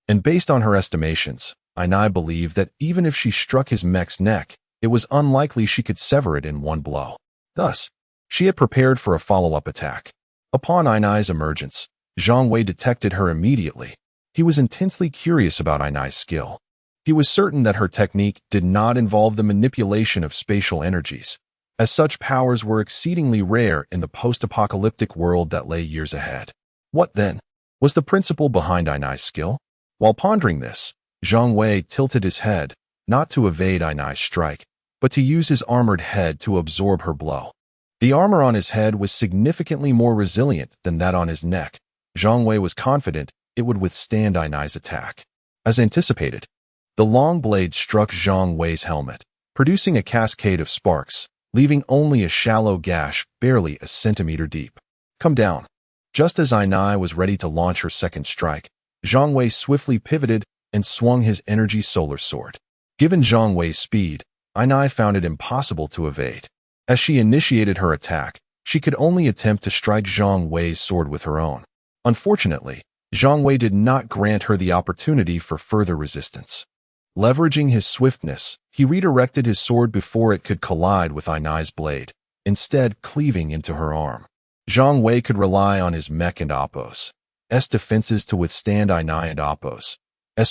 And based on her estimations, Ainai believed that even if she struck his mech's neck, it was unlikely she could sever it in one blow. Thus, she had prepared for a follow-up attack. Upon Ainai's emergence, Zhang Wei detected her immediately. He was intensely curious about Ainai's skill. He was certain that her technique did not involve the manipulation of spatial energies, as such powers were exceedingly rare in the post-apocalyptic world that lay years ahead. What, then, was the principle behind Ainai's skill? While pondering this, Zhang Wei tilted his head, not to evade Ainai's strike, but to use his armored head to absorb her blow. The armor on his head was significantly more resilient than that on his neck. Zhang Wei was confident it would withstand Ainai's attack. As anticipated, the long blade struck Zhang Wei's helmet, producing a cascade of sparks, leaving only a shallow gash barely a centimeter deep. Come down. Just as Ainai was ready to launch her second strike, Zhang Wei swiftly pivoted and swung his energy solar sword. Given Zhang Wei's speed, Ainai found it impossible to evade. As she initiated her attack, she could only attempt to strike Zhang Wei's sword with her own. Unfortunately, Zhang Wei did not grant her the opportunity for further resistance. Leveraging his swiftness, he redirected his sword before it could collide with Ainai's blade, instead cleaving into her arm. Zhang Wei could rely on his mech and Apos' defenses to withstand Ainai and Apos'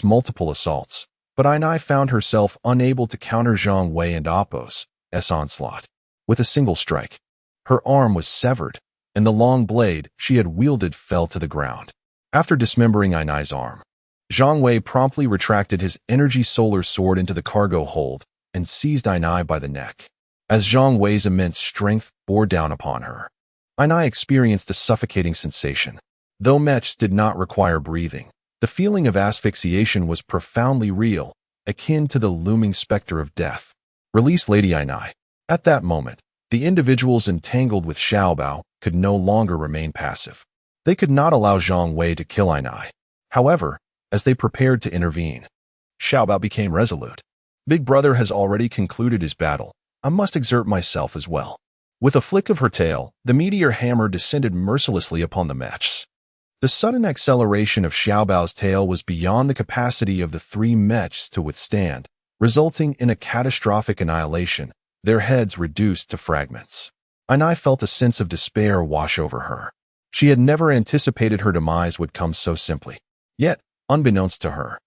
multiple assaults, but Ainai found herself unable to counter Zhang Wei and Apos' onslaught. With a single strike, her arm was severed, and the long blade she had wielded fell to the ground. After dismembering Ainai's arm, Zhang Wei promptly retracted his energy solar sword into the cargo hold and seized Ainai by the neck. As Zhang Wei's immense strength bore down upon her, Ainai experienced a suffocating sensation. Though mechs did not require breathing, the feeling of asphyxiation was profoundly real, akin to the looming specter of death. Release Lady Ainai. At that moment, the individuals entangled with Xiaobao could no longer remain passive. They could not allow Zhang Wei to kill Ainai. However, as they prepared to intervene, Xiaobao became resolute. Big Brother has already concluded his battle. I must exert myself as well. With a flick of her tail, the meteor hammer descended mercilessly upon the mechs. The sudden acceleration of Xiaobao's tail was beyond the capacity of the three mechs to withstand, resulting in a catastrophic annihilation, their heads reduced to fragments. Ainai felt a sense of despair wash over her. She had never anticipated her demise would come so simply. Yet, unbeknownst to her,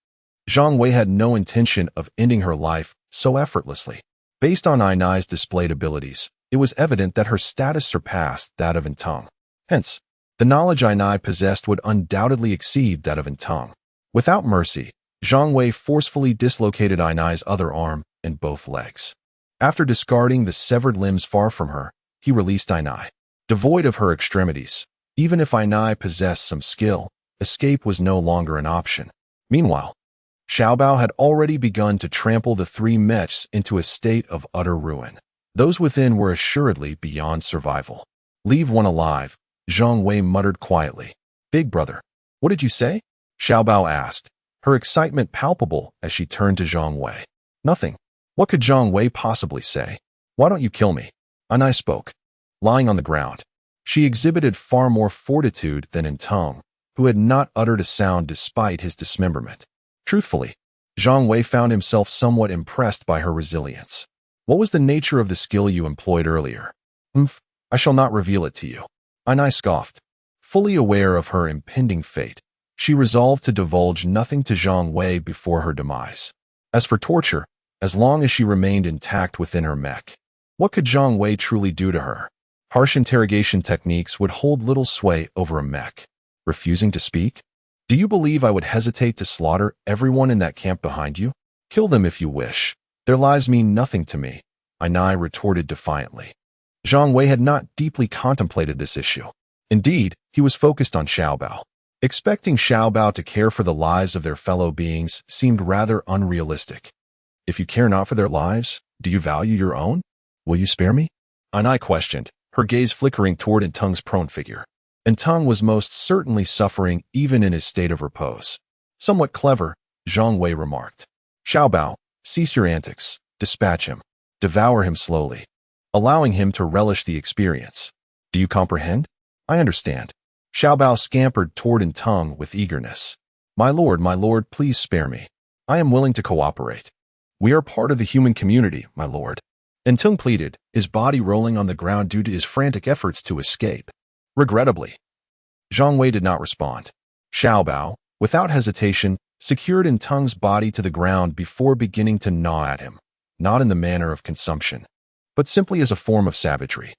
Zhang Wei had no intention of ending her life so effortlessly. Based on Ainai's displayed abilities, it was evident that her status surpassed that of Entong. Hence, the knowledge Ainai possessed would undoubtedly exceed that of Entong. Without mercy, Zhang Wei forcefully dislocated Ainai's other arm and both legs. After discarding the severed limbs far from her, he released Ainai. Devoid of her extremities, even if Ainai possessed some skill, escape was no longer an option. Meanwhile, Xiaobao had already begun to trample the three mechs into a state of utter ruin. Those within were assuredly beyond survival. Leave one alive, Zhang Wei muttered quietly. Big Brother, what did you say? Xiaobao asked, her excitement palpable as she turned to Zhang Wei. Nothing. What could Zhang Wei possibly say? Why don't you kill me? Ainai spoke. Lying on the ground, she exhibited far more fortitude than Entong, who had not uttered a sound despite his dismemberment. Truthfully, Zhang Wei found himself somewhat impressed by her resilience. What was the nature of the skill you employed earlier? I shall not reveal it to you. Ainai scoffed. Fully aware of her impending fate, she resolved to divulge nothing to Zhang Wei before her demise. As for torture, as long as she remained intact within her mech, what could Zhang Wei truly do to her? Harsh interrogation techniques would hold little sway over a mech. Refusing to speak? Do you believe I would hesitate to slaughter everyone in that camp behind you? Kill them if you wish. Their lives mean nothing to me, Ainai retorted defiantly. Zhang Wei had not deeply contemplated this issue. Indeed, he was focused on Xiaobao. Expecting Xiaobao to care for the lives of their fellow beings seemed rather unrealistic. If you care not for their lives, do you value your own? Will you spare me? Ainai questioned, her gaze flickering toward Entong's prone figure. Entong was most certainly suffering even in his state of repose. Somewhat clever, Zhang Wei remarked. Xiaobao, cease your antics, dispatch him, devour him slowly, allowing him to relish the experience. Do you comprehend? I understand. Xiaobao scampered toward Tung with eagerness. My lord, please spare me. I am willing to cooperate. We are part of the human community, my lord. Tung pleaded, his body rolling on the ground due to his frantic efforts to escape. Regrettably, Zhang Wei did not respond. Xiaobao, without hesitation, secured Tung's body to the ground before beginning to gnaw at him, not in the manner of consumption, but simply as a form of savagery.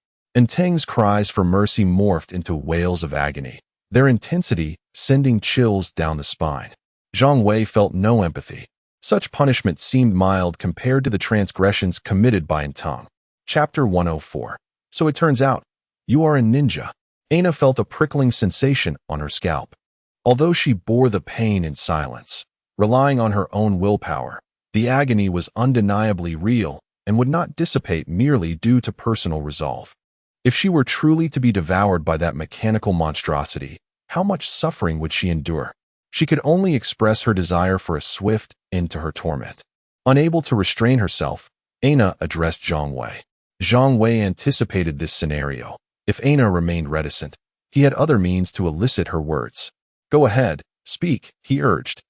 Tung's cries for mercy morphed into wails of agony, their intensity sending chills down the spine. Zhang Wei felt no empathy. Such punishment seemed mild compared to the transgressions committed by Tung. Chapter 104. So it turns out, you are a ninja. Aina felt a prickling sensation on her scalp. Although she bore the pain in silence, relying on her own willpower, the agony was undeniably real and would not dissipate merely due to personal resolve. If she were truly to be devoured by that mechanical monstrosity, how much suffering would she endure? She could only express her desire for a swift end to her torment. Unable to restrain herself, Aina addressed Zhang Wei. Zhang Wei anticipated this scenario. If Aina remained reticent, he had other means to elicit her words. Go ahead, speak, he urged.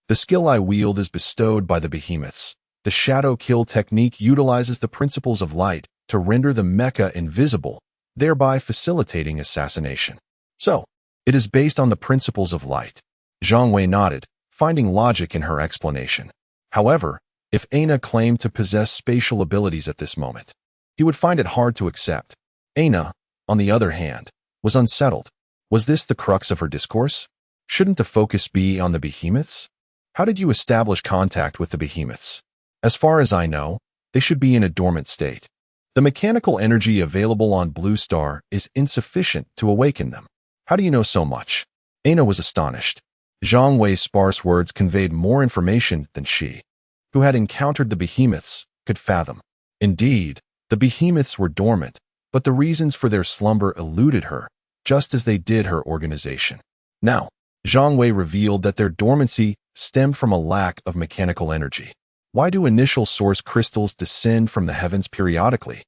The skill I wield is bestowed by the behemoths. The shadow kill technique utilizes the principles of light to render the mecha invisible, thereby facilitating assassination. So, it is based on the principles of light. Zhang Wei nodded, finding logic in her explanation. However, if Aina claimed to possess spatial abilities at this moment, he would find it hard to accept. Aina, on the other hand, was unsettled. Was this the crux of her discourse? Shouldn't the focus be on the behemoths? How did you establish contact with the behemoths? As far as I know, they should be in a dormant state. The mechanical energy available on Blue Star is insufficient to awaken them. How do you know so much? Aina was astonished. Zhang Wei's sparse words conveyed more information than she, who had encountered the behemoths, could fathom. Indeed, the behemoths were dormant, but the reasons for their slumber eluded her, just as they did her organization. Now, Zhang Wei revealed that their dormancy stemmed from a lack of mechanical energy. Why do initial source crystals descend from the heavens periodically?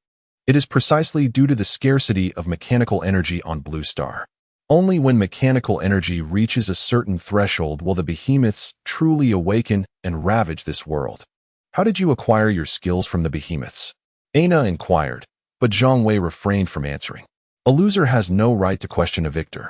It is precisely due to the scarcity of mechanical energy on Blue Star. Only when mechanical energy reaches a certain threshold will the behemoths truly awaken and ravage this world. How did you acquire your skills from the behemoths? Aina inquired, but Zhang Wei refrained from answering. A loser has no right to question a victor.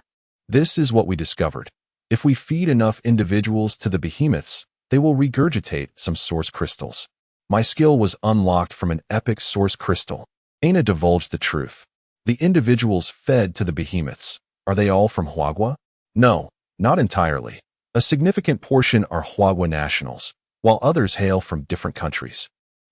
This is what we discovered. If we feed enough individuals to the behemoths, they will regurgitate some source crystals. My skill was unlocked from an epic source crystal. Aina divulged the truth. The individuals fed to the behemoths. Are they all from Huagua? No, not entirely. A significant portion are Huagua nationals, while others hail from different countries.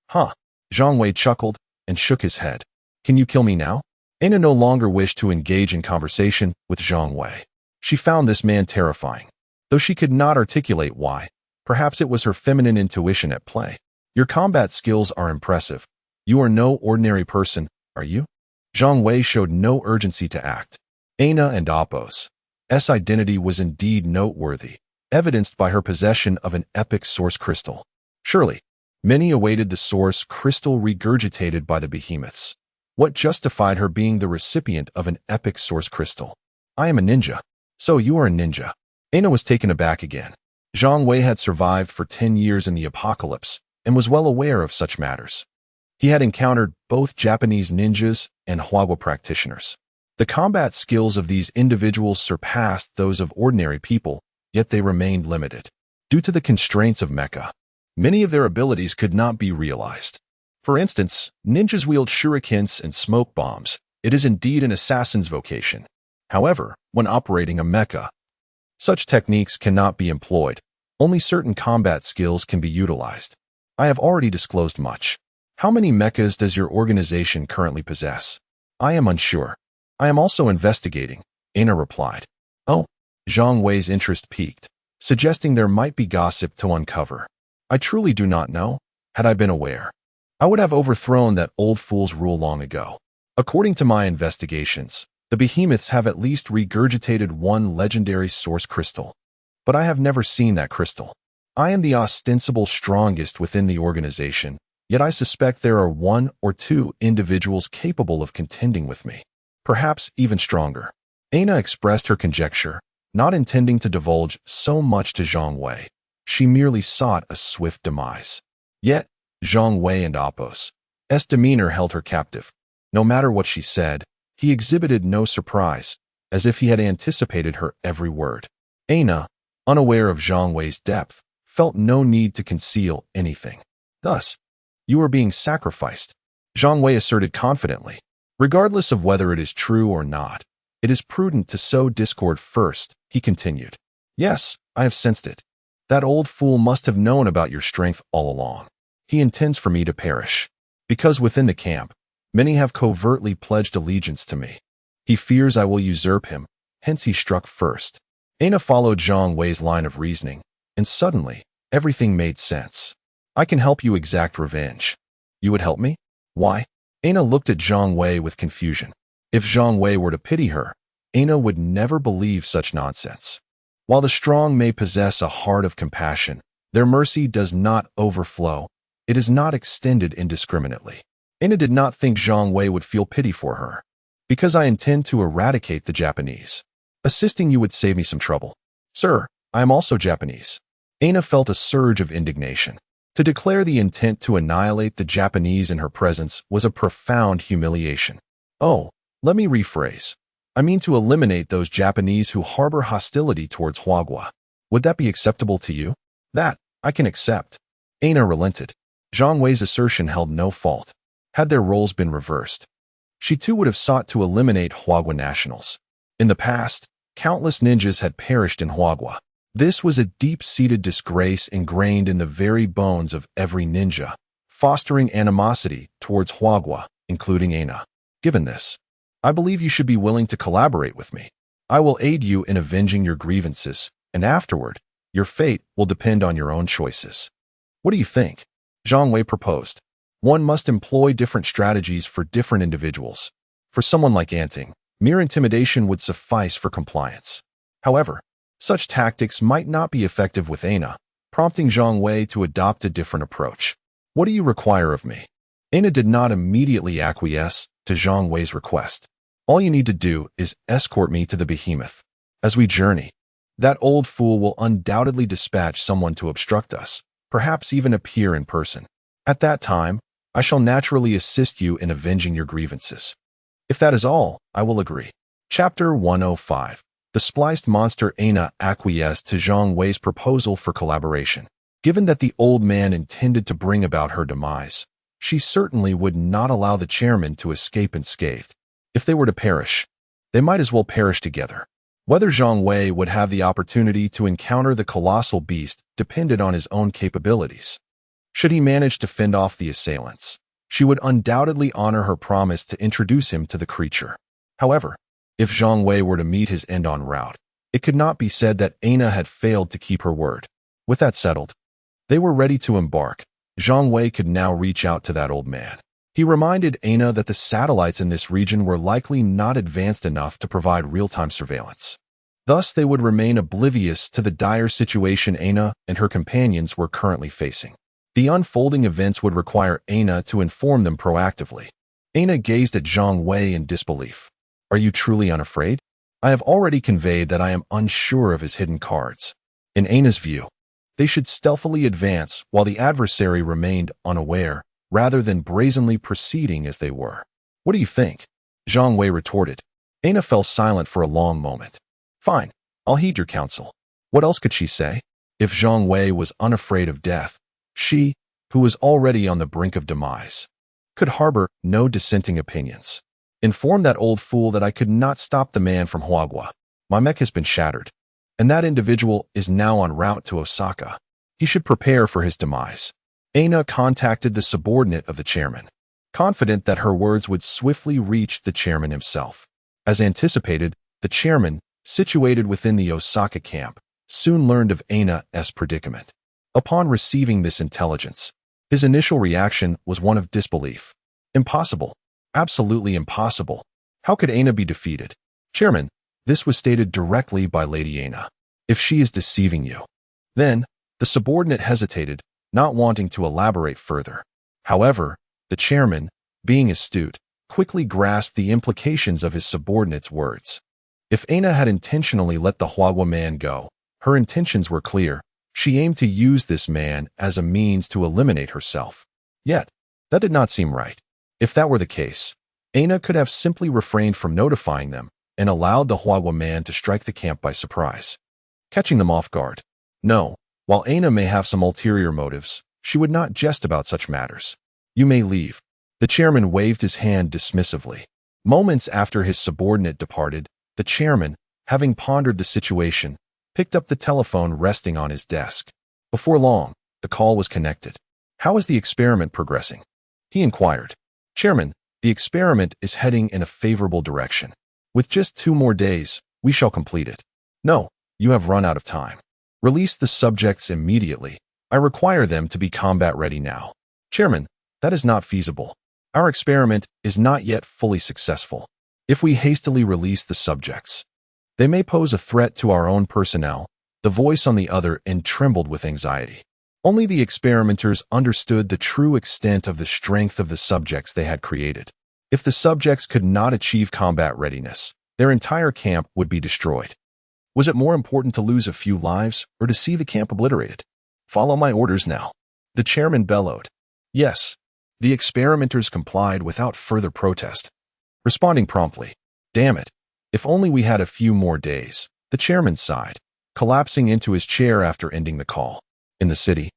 Huh. Zhang Wei chuckled and shook his head. Can you kill me now? Aina no longer wished to engage in conversation with Zhang Wei. She found this man terrifying, though she could not articulate why. Perhaps it was her feminine intuition at play. Your combat skills are impressive. You are no ordinary person, are you? Zhang Wei showed no urgency to act. Aina and Apos' identity was indeed noteworthy, evidenced by her possession of an epic source crystal. Surely, many awaited the source crystal regurgitated by the behemoths. What justified her being the recipient of an epic source crystal? I am a ninja. So you are a ninja. Aina was taken aback again. Zhang Wei had survived for 10 years in the apocalypse and was well aware of such matters. He had encountered both Japanese ninjas and Huagua practitioners. The combat skills of these individuals surpassed those of ordinary people, yet they remained limited. Due to the constraints of mecha, many of their abilities could not be realized. For instance, ninjas wield shurikens and smoke bombs. It is indeed an assassin's vocation. However, when operating a mecha, such techniques cannot be employed. Only certain combat skills can be utilized. I have already disclosed much. How many mechas does your organization currently possess? I am unsure. I am also investigating, Aina replied. Oh, Zhang Wei's interest piqued, suggesting there might be gossip to uncover. I truly do not know. Had I been aware, I would have overthrown that old fool's rule long ago. According to my investigations, the behemoths have at least regurgitated one legendary source crystal. But I have never seen that crystal. I am the ostensible strongest within the organization, yet I suspect there are 1 or 2 individuals capable of contending with me. Perhaps even stronger. Aina expressed her conjecture, not intending to divulge so much to Zhang Wei. She merely sought a swift demise. Yet, Zhang Wei and Apos' demeanor held her captive. No matter what she said, he exhibited no surprise, as if he had anticipated her every word. Aina, unaware of Zhang Wei's depth, felt no need to conceal anything. Thus, you are being sacrificed, Zhang Wei asserted confidently. Regardless of whether it is true or not, it is prudent to sow discord first, he continued. Yes, I have sensed it. That old fool must have known about your strength all along. He intends for me to perish. Because within the camp, many have covertly pledged allegiance to me. He fears I will usurp him, hence he struck first. Aina followed Zhang Wei's line of reasoning, and suddenly, everything made sense. I can help you exact revenge. You would help me? Why? Aina looked at Zhang Wei with confusion. If Zhang Wei were to pity her, Aina would never believe such nonsense. While the strong may possess a heart of compassion, their mercy does not overflow. It is not extended indiscriminately. Aina did not think Zhang Wei would feel pity for her. Because I intend to eradicate the Japanese. Assisting you would save me some trouble. Sir, I am also Japanese. Aina felt a surge of indignation. To declare the intent to annihilate the Japanese in her presence was a profound humiliation. Oh, let me rephrase. I mean to eliminate those Japanese who harbor hostility towards Huagua. Would that be acceptable to you? That, I can accept. Aina relented. Zhang Wei's assertion held no fault. Had their roles been reversed, she too would have sought to eliminate Huagua nationals. In the past, countless ninjas had perished in Huagua. This was a deep-seated disgrace ingrained in the very bones of every ninja, fostering animosity towards Huagua, including Aina. Given this, I believe you should be willing to collaborate with me. I will aid you in avenging your grievances, and afterward, your fate will depend on your own choices. What do you think? Zhang Wei proposed. One must employ different strategies for different individuals. For someone like Anting, mere intimidation would suffice for compliance. However, such tactics might not be effective with Aina, prompting Zhang Wei to adopt a different approach. What do you require of me? Aina did not immediately acquiesce to Zhang Wei's request. All you need to do is escort me to the behemoth. As we journey, that old fool will undoubtedly dispatch someone to obstruct us, perhaps even appear in person. At that time, I shall naturally assist you in avenging your grievances. If that is all, I will agree. Chapter 105. The spliced monster Aina acquiesced to Zhang Wei's proposal for collaboration. Given that the old man intended to bring about her demise, she certainly would not allow the chairman to escape unscathed. If they were to perish, they might as well perish together. Whether Zhang Wei would have the opportunity to encounter the colossal beast depended on his own capabilities. Should he manage to fend off the assailants, she would undoubtedly honor her promise to introduce him to the creature. However, if Zhang Wei were to meet his end en route, it could not be said that Aina had failed to keep her word. With that settled, they were ready to embark. Zhang Wei could now reach out to that old man. He reminded Aina that the satellites in this region were likely not advanced enough to provide real-time surveillance. Thus, they would remain oblivious to the dire situation Aina and her companions were currently facing. The unfolding events would require Aina to inform them proactively. Aina gazed at Zhang Wei in disbelief. Are you truly unafraid? I have already conveyed that I am unsure of his hidden cards. In Aina's view, they should stealthily advance while the adversary remained unaware, rather than brazenly proceeding as they were. What do you think? Zhang Wei retorted. Aina fell silent for a long moment. Fine, I'll heed your counsel. What else could she say? If Zhang Wei was unafraid of death, she, who was already on the brink of demise, could harbor no dissenting opinions. Inform that old fool that I could not stop the man from Huagua. My mech has been shattered, and that individual is now en route to Osaka. He should prepare for his demise. Aina contacted the subordinate of the chairman, confident that her words would swiftly reach the chairman himself. As anticipated, the chairman, situated within the Osaka camp, soon learned of Aina's predicament. Upon receiving this intelligence, his initial reaction was one of disbelief. Impossible. Absolutely impossible. How could Aina be defeated? Chairman, this was stated directly by Lady Aina. If she is deceiving you. Then, the subordinate hesitated, not wanting to elaborate further. However, the chairman, being astute, quickly grasped the implications of his subordinate's words. If Aina had intentionally let the Huagua man go, her intentions were clear. She aimed to use this man as a means to eliminate herself. Yet, that did not seem right. If that were the case, Aina could have simply refrained from notifying them and allowed the Huagua man to strike the camp by surprise, catching them off guard. No, while Aina may have some ulterior motives, she would not jest about such matters. You may leave. The chairman waved his hand dismissively. Moments after his subordinate departed, the chairman, having pondered the situation, picked up the telephone resting on his desk. Before long, the call was connected. How is the experiment progressing? He inquired. Chairman, the experiment is heading in a favorable direction. With just 2 more days, we shall complete it. No, you have run out of time. Release the subjects immediately. I require them to be combat ready now. Chairman, that is not feasible. Our experiment is not yet fully successful. If we hastily release the subjects, they may pose a threat to our own personnel. The voice on the other end trembled with anxiety. Only the experimenters understood the true extent of the strength of the subjects they had created. If the subjects could not achieve combat readiness, their entire camp would be destroyed. Was it more important to lose a few lives or to see the camp obliterated? Follow my orders now. The chairman bellowed. Yes. The experimenters complied without further protest, responding promptly. Damn it. If only we had a few more days, the chairman sighed, collapsing into his chair after ending the call. In the city,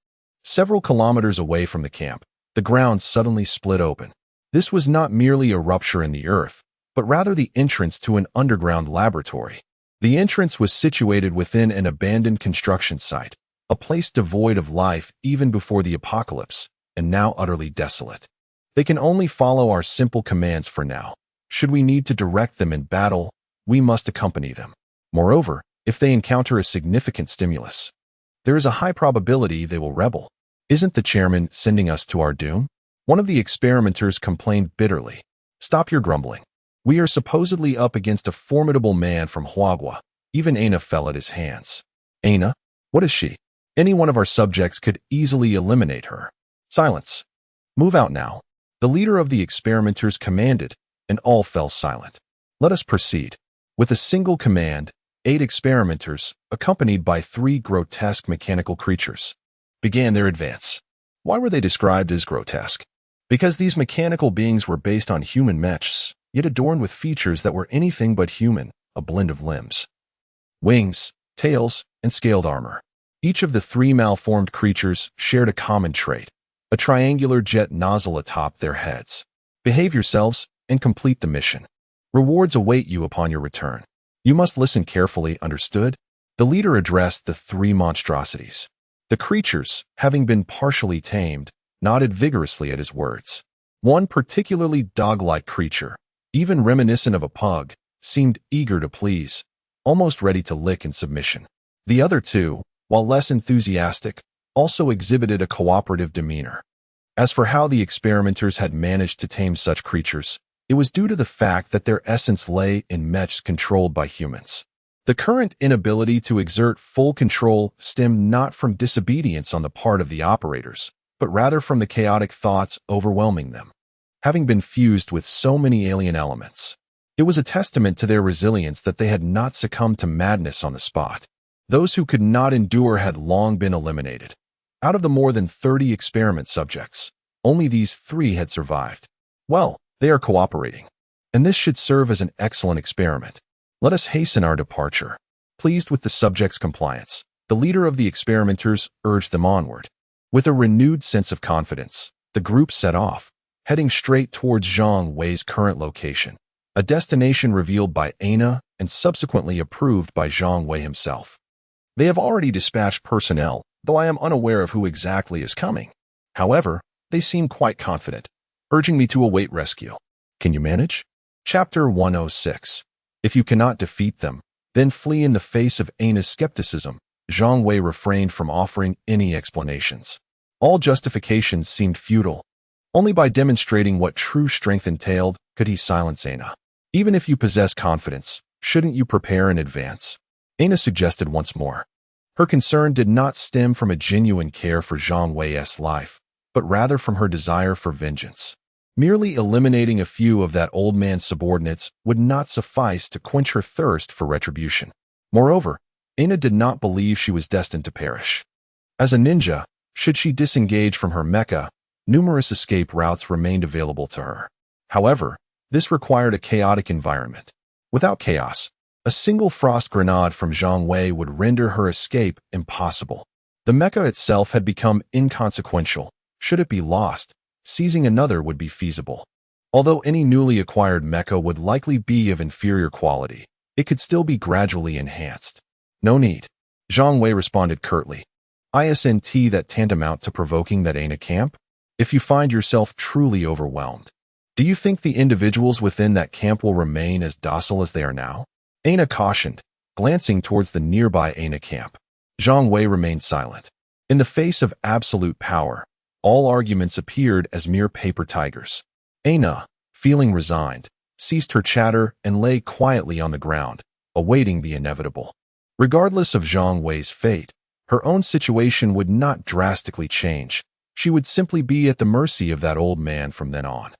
several kilometers away from the camp, the ground suddenly split open. This was not merely a rupture in the earth, but rather the entrance to an underground laboratory. The entrance was situated within an abandoned construction site, a place devoid of life even before the apocalypse, and now utterly desolate. They can only follow our simple commands for now. Should we need to direct them in battle, we must accompany them. Moreover, if they encounter a significant stimulus, there is a high probability they will rebel. Isn't the chairman sending us to our doom? One of the experimenters complained bitterly. Stop your grumbling. We are supposedly up against a formidable man from Huagua. Even Aina fell at his hands. Aina? What is she? Any one of our subjects could easily eliminate her. Silence. Move out now. The leader of the experimenters commanded, and all fell silent. Let us proceed. With a single command, 8 experimenters, accompanied by 3 grotesque mechanical creatures, began their advance. Why were they described as grotesque? Because these mechanical beings were based on human mechs, yet adorned with features that were anything but human, a blend of limbs, wings, tails, and scaled armor. Each of the 3 malformed creatures shared a common trait, a triangular jet nozzle atop their heads. Behave yourselves and complete the mission. Rewards await you upon your return. You must listen carefully, understood? The leader addressed the 3 monstrosities. The creatures, having been partially tamed, nodded vigorously at his words. One particularly dog-like creature, even reminiscent of a pug, seemed eager to please, almost ready to lick in submission. The other 2, while less enthusiastic, also exhibited a cooperative demeanor. As for how the experimenters had managed to tame such creatures, it was due to the fact that their essence lay in mechs controlled by humans. The current inability to exert full control stemmed not from disobedience on the part of the operators, but rather from the chaotic thoughts overwhelming them. Having been fused with so many alien elements, it was a testament to their resilience that they had not succumbed to madness on the spot. Those who could not endure had long been eliminated. Out of the more than 30 experiment subjects, only these 3 had survived. Well, they are cooperating, and this should serve as an excellent experiment. Let us hasten our departure. Pleased with the subjects' compliance, the leader of the experimenters urged them onward. With a renewed sense of confidence, the group set off, heading straight towards Zhang Wei's current location, a destination revealed by Aina and subsequently approved by Zhang Wei himself. They have already dispatched personnel, though I am unaware of who exactly is coming. However, they seem quite confident, urging me to await rescue. Can you manage? Chapter 106. If you cannot defeat them, then flee in the face of Aina's skepticism. Zhang Wei refrained from offering any explanations. All justifications seemed futile. Only by demonstrating what true strength entailed could he silence Aina. Even if you possess confidence, shouldn't you prepare in advance? Aina suggested once more. Her concern did not stem from a genuine care for Zhang Wei's life, but rather from her desire for vengeance. Merely eliminating a few of that old man's subordinates would not suffice to quench her thirst for retribution. Moreover, Aina did not believe she was destined to perish. As a ninja, should she disengage from her mecha, numerous escape routes remained available to her. However, this required a chaotic environment. Without chaos, a single frost grenade from Zhang Wei would render her escape impossible. The mecha itself had become inconsequential. Should it be lost, seizing another would be feasible. Although any newly acquired mecha would likely be of inferior quality, it could still be gradually enhanced. No need. Zhang Wei responded curtly. Isn't that tantamount to provoking that Aina camp? If you find yourself truly overwhelmed, do you think the individuals within that camp will remain as docile as they are now? Aina cautioned, glancing towards the nearby Aina camp. Zhang Wei remained silent. In the face of absolute power, all arguments appeared as mere paper tigers. Aina, feeling resigned, ceased her chatter and lay quietly on the ground, awaiting the inevitable. Regardless of Zhang Wei's fate, her own situation would not drastically change. She would simply be at the mercy of that old man from then on.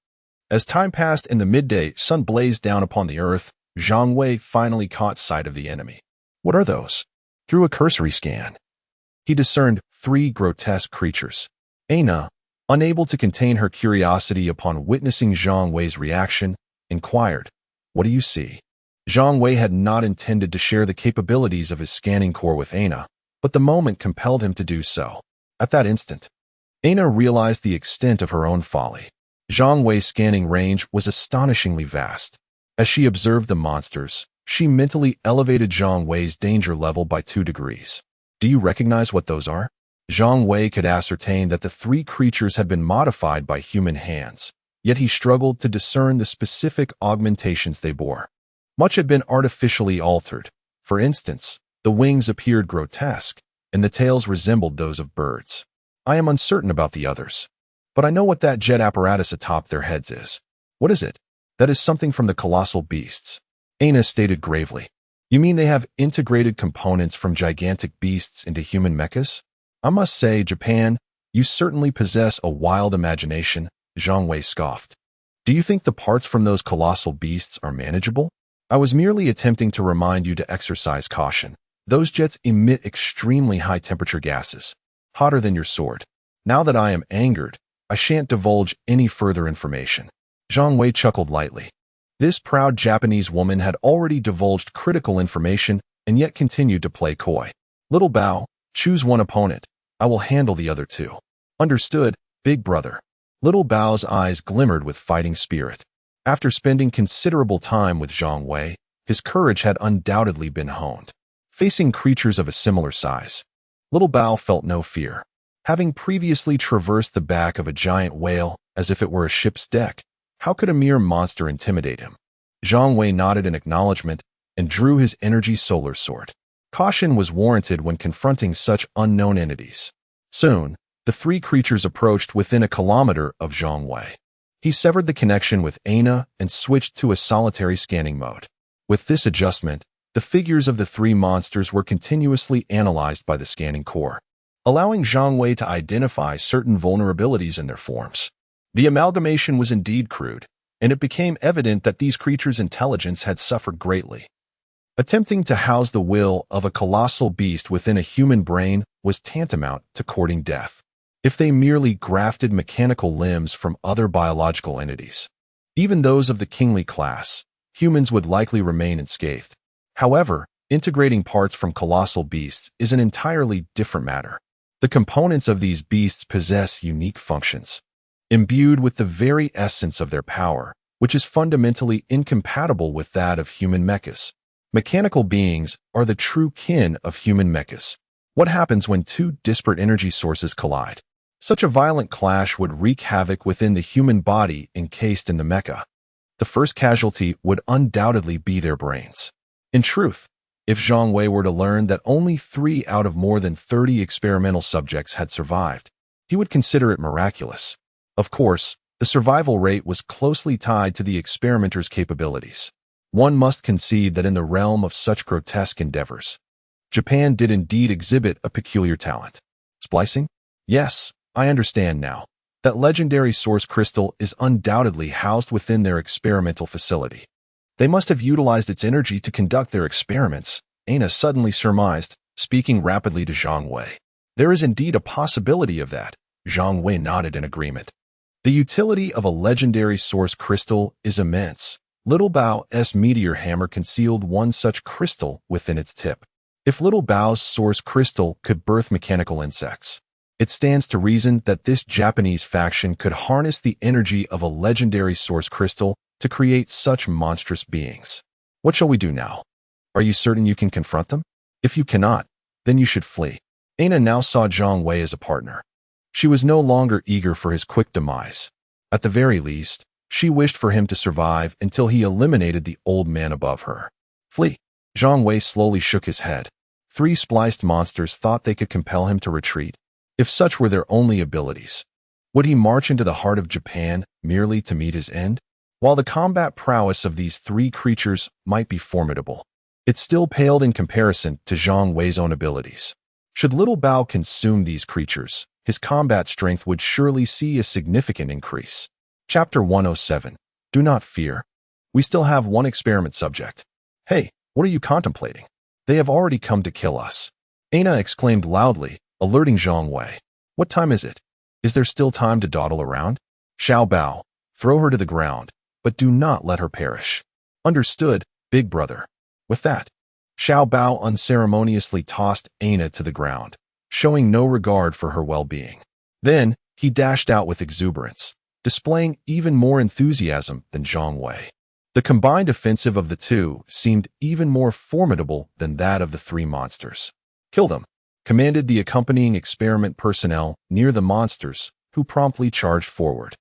As time passed and the midday sun blazed down upon the earth, Zhang Wei finally caught sight of the enemy. What are those? Through a cursory scan, he discerned 3 grotesque creatures. Aina, unable to contain her curiosity upon witnessing Zhang Wei's reaction, inquired, "What do you see?" Zhang Wei had not intended to share the capabilities of his scanning core with Aina, but the moment compelled him to do so. At that instant, Aina realized the extent of her own folly. Zhang Wei's scanning range was astonishingly vast. As she observed the monsters, she mentally elevated Zhang Wei's danger level by 2 degrees. Do you recognize what those are? Zhang Wei could ascertain that the 3 creatures had been modified by human hands, yet he struggled to discern the specific augmentations they bore. Much had been artificially altered. For instance, the wings appeared grotesque, and the tails resembled those of birds. I am uncertain about the others, but I know what that jet apparatus atop their heads is. What is it? That is something from the colossal beasts, Aina stated gravely. You mean they have integrated components from gigantic beasts into human mechas? I must say, Japan, you certainly possess a wild imagination, Zhang Wei scoffed. Do you think the parts from those colossal beasts are manageable? I was merely attempting to remind you to exercise caution. Those jets emit extremely high temperature gases, hotter than your sword. Now that I am angered, I shan't divulge any further information. Zhang Wei chuckled lightly. This proud Japanese woman had already divulged critical information and yet continued to play coy. Little Bao, choose one opponent. I will handle the other 2. Understood, big brother. Little Bao's eyes glimmered with fighting spirit. After spending considerable time with Zhang Wei, his courage had undoubtedly been honed. Facing creatures of a similar size, Little Bao felt no fear. Having previously traversed the back of a giant whale as if it were a ship's deck, how could a mere monster intimidate him? Zhang Wei nodded in acknowledgement and drew his energy solar sword. Caution was warranted when confronting such unknown entities. Soon, the 3 creatures approached within a kilometer of Zhang Wei. He severed the connection with Aina and switched to a solitary scanning mode. With this adjustment, the figures of the 3 monsters were continuously analyzed by the scanning core, allowing Zhang Wei to identify certain vulnerabilities in their forms. The amalgamation was indeed crude, and it became evident that these creatures' intelligence had suffered greatly. Attempting to house the will of a colossal beast within a human brain was tantamount to courting death. If they merely grafted mechanical limbs from other biological entities, even those of the kingly class, humans would likely remain unscathed. However, integrating parts from colossal beasts is an entirely different matter. The components of these beasts possess unique functions, imbued with the very essence of their power, which is fundamentally incompatible with that of human mechas. Mechanical beings are the true kin of human mechas. What happens when 2 disparate energy sources collide? Such a violent clash would wreak havoc within the human body encased in the mecha. The first casualty would undoubtedly be their brains. In truth, if Zhang Wei were to learn that only 3 out of more than 30 experimental subjects had survived, he would consider it miraculous. Of course, the survival rate was closely tied to the experimenter's capabilities. One must concede that in the realm of such grotesque endeavors, Japan did indeed exhibit a peculiar talent. Splicing? Yes, I understand now. That legendary source crystal is undoubtedly housed within their experimental facility. They must have utilized its energy to conduct their experiments, Aina suddenly surmised, speaking rapidly to Zhang Wei. There is indeed a possibility of that. Zhang Wei nodded in agreement. The utility of a legendary source crystal is immense. Little Bao's meteor hammer concealed one such crystal within its tip. If Little Bao's source crystal could birth mechanical insects, it stands to reason that this Japanese faction could harness the energy of a legendary source crystal to create such monstrous beings. What shall we do now? Are you certain you can confront them? If you cannot, then you should flee. Aina now saw Zhang Wei as a partner. She was no longer eager for his quick demise. At the very least, she wished for him to survive until he eliminated the old man above her. Flee. Zhang Wei slowly shook his head. 3 spliced monsters thought they could compel him to retreat. If such were their only abilities, would he march into the heart of Japan merely to meet his end? While the combat prowess of these 3 creatures might be formidable, it still paled in comparison to Zhang Wei's own abilities. Should Little Bao consume these creatures, his combat strength would surely see a significant increase. Chapter 107. Do not fear. We still have one experiment subject. Hey, what are you contemplating? They have already come to kill us. Aina exclaimed loudly, alerting Zhang Wei. What time is it? Is there still time to dawdle around? Xiao Bao, throw her to the ground, but do not let her perish. Understood, big brother. With that, Xiao Bao unceremoniously tossed Aina to the ground, showing no regard for her well-being. Then, he dashed out with exuberance, displaying even more enthusiasm than Zhang Wei. The combined offensive of the two seemed even more formidable than that of the 3 monsters. Kill them, commanded the accompanying experiment personnel near the monsters, who promptly charged forward.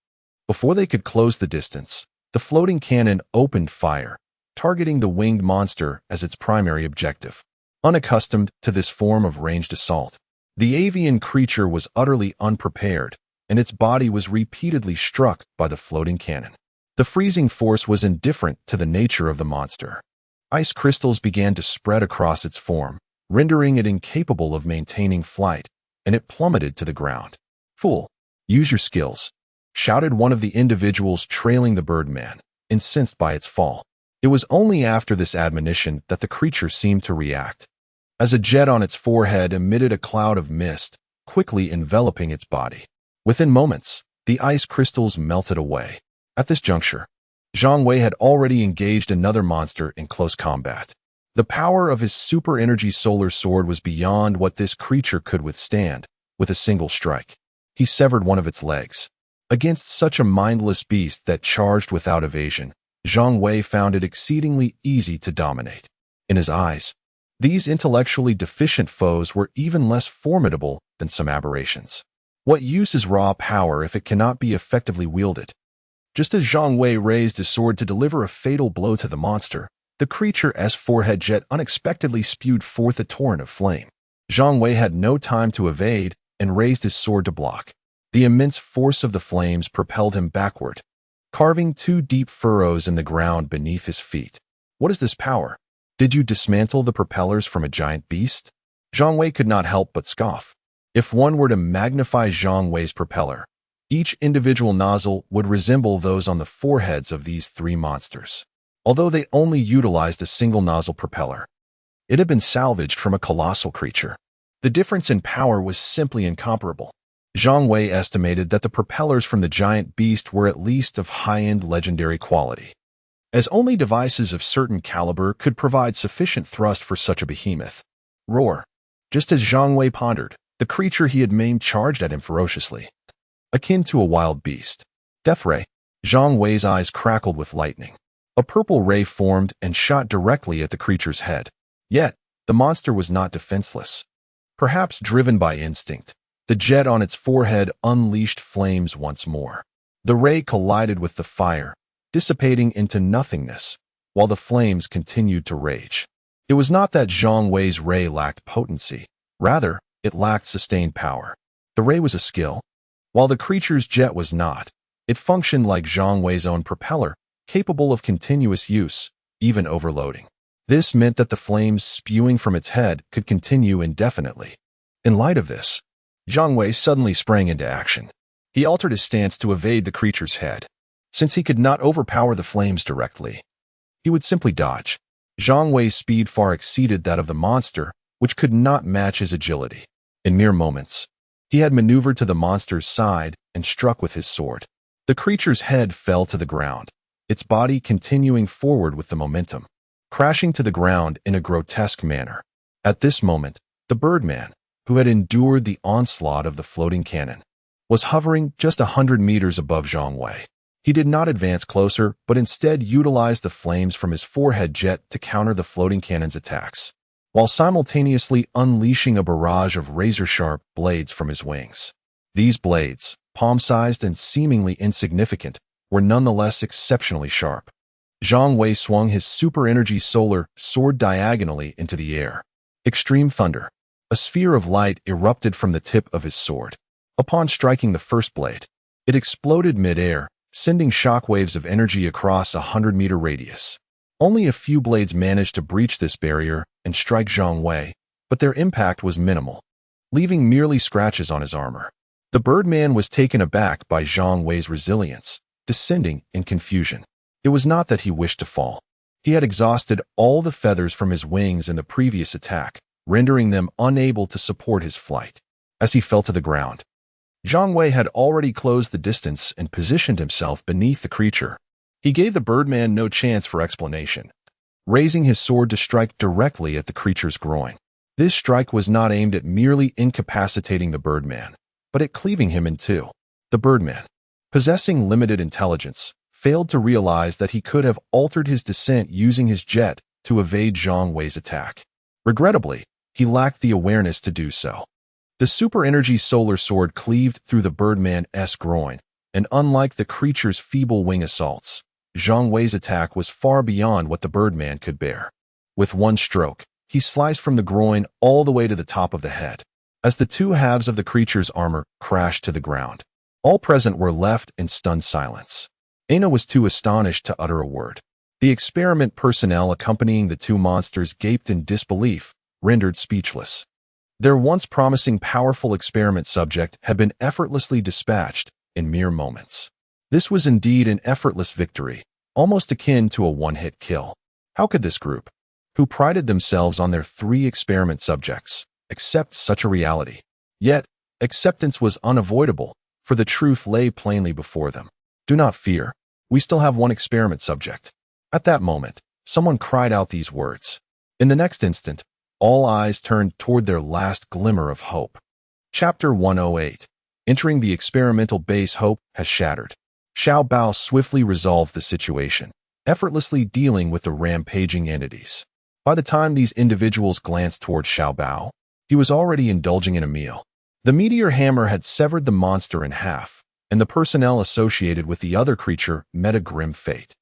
Before they could close the distance, the floating cannon opened fire, targeting the winged monster as its primary objective. Unaccustomed to this form of ranged assault, the avian creature was utterly unprepared, and its body was repeatedly struck by the floating cannon. The freezing force was indifferent to the nature of the monster. Ice crystals began to spread across its form, rendering it incapable of maintaining flight, and it plummeted to the ground. Fool, use your skills, shouted one of the individuals trailing the birdman, incensed by its fall. It was only after this admonition that the creature seemed to react, as a jet on its forehead emitted a cloud of mist, quickly enveloping its body. Within moments, the ice crystals melted away. At this juncture, Zhang Wei had already engaged another monster in close combat. The power of his super-energy solar sword was beyond what this creature could withstand. With a single strike, he severed one of its legs. Against such a mindless beast that charged without evasion, Zhang Wei found it exceedingly easy to dominate. In his eyes, these intellectually deficient foes were even less formidable than some aberrations. What use is raw power if it cannot be effectively wielded? Just as Zhang Wei raised his sword to deliver a fatal blow to the monster, the creature's forehead jet unexpectedly spewed forth a torrent of flame. Zhang Wei had no time to evade and raised his sword to block. The immense force of the flames propelled him backward, carving 2 deep furrows in the ground beneath his feet. What is this power? Did you dismantle the propellers from a giant beast? Zhang Wei could not help but scoff. If one were to magnify Zhang Wei's propeller, each individual nozzle would resemble those on the foreheads of these 3 monsters. Although they only utilized a single nozzle propeller, it had been salvaged from a colossal creature. The difference in power was simply incomparable. Zhang Wei estimated that the propellers from the giant beast were at least of high-end legendary quality, as only devices of certain caliber could provide sufficient thrust for such a behemoth. Roar! Just as Zhang Wei pondered, the creature he had maimed charged at him ferociously, akin to a wild beast. Death ray! Zhang Wei's eyes crackled with lightning. A purple ray formed and shot directly at the creature's head. Yet, the monster was not defenseless. Perhaps driven by instinct, the jet on its forehead unleashed flames once more. The ray collided with the fire, dissipating into nothingness, while the flames continued to rage. It was not that Zhang Wei's ray lacked potency. Rather, it lacked sustained power. The ray was a skill, while the creature's jet was not. It functioned like Zhang Wei's own propeller, capable of continuous use, even overloading. This meant that the flames spewing from its head could continue indefinitely. In light of this, Zhang Wei suddenly sprang into action. He altered his stance to evade the creature's head. Since he could not overpower the flames directly, he would simply dodge. Zhang Wei's speed far exceeded that of the monster, which could not match his agility. In mere moments, he had maneuvered to the monster's side and struck with his sword. The creature's head fell to the ground, its body continuing forward with the momentum, crashing to the ground in a grotesque manner. At this moment, the Birdman, who had endured the onslaught of the floating cannon, was hovering just 100 meters above Zhang Wei. He did not advance closer, but instead utilized the flames from his forehead jet to counter the floating cannon's attacks, while simultaneously unleashing a barrage of razor-sharp blades from his wings. These blades, palm-sized and seemingly insignificant, were nonetheless exceptionally sharp. Zhang Wei swung his super-energy solar sword diagonally into the air. Extreme thunder. A sphere of light erupted from the tip of his sword. Upon striking the first blade, it exploded mid-air, sending shockwaves of energy across a 100-meter radius. Only a few blades managed to breach this barrier and strike Zhang Wei, but their impact was minimal, leaving merely scratches on his armor. The Birdman was taken aback by Zhang Wei's resilience, descending in confusion. It was not that he wished to fall. He had exhausted all the feathers from his wings in the previous attack, rendering them unable to support his flight. As he fell to the ground, Zhang Wei had already closed the distance and positioned himself beneath the creature. He gave the Birdman no chance for explanation, raising his sword to strike directly at the creature's groin. This strike was not aimed at merely incapacitating the Birdman, but at cleaving him in two. The Birdman, possessing limited intelligence, failed to realize that he could have altered his descent using his jet to evade Zhang Wei's attack. Regrettably, he lacked the awareness to do so. The super-energy solar sword cleaved through the Birdman's groin, and unlike the creature's feeble wing assaults, Zhang Wei's attack was far beyond what the Birdman could bear. With one stroke, he sliced from the groin all the way to the top of the head. As the two halves of the creature's armor crashed to the ground, all present were left in stunned silence. Ana was too astonished to utter a word. The experiment personnel accompanying the two monsters gaped in disbelief, rendered speechless. Their once promising powerful experiment subject had been effortlessly dispatched in mere moments. This was indeed an effortless victory, almost akin to a one-hit kill. How could this group, who prided themselves on their 3 experiment subjects, accept such a reality? Yet, acceptance was unavoidable, for the truth lay plainly before them. Do not fear, we still have 1 experiment subject. At that moment, someone cried out these words. In the next instant, all eyes turned toward their last glimmer of hope. Chapter 108. Entering the experimental base, hope has shattered. Xiao Bao swiftly resolved the situation, effortlessly dealing with the rampaging entities. By the time these individuals glanced toward Xiao Bao, he was already indulging in a meal. The meteor hammer had severed the monster in half, and the personnel associated with the other creature met a grim fate.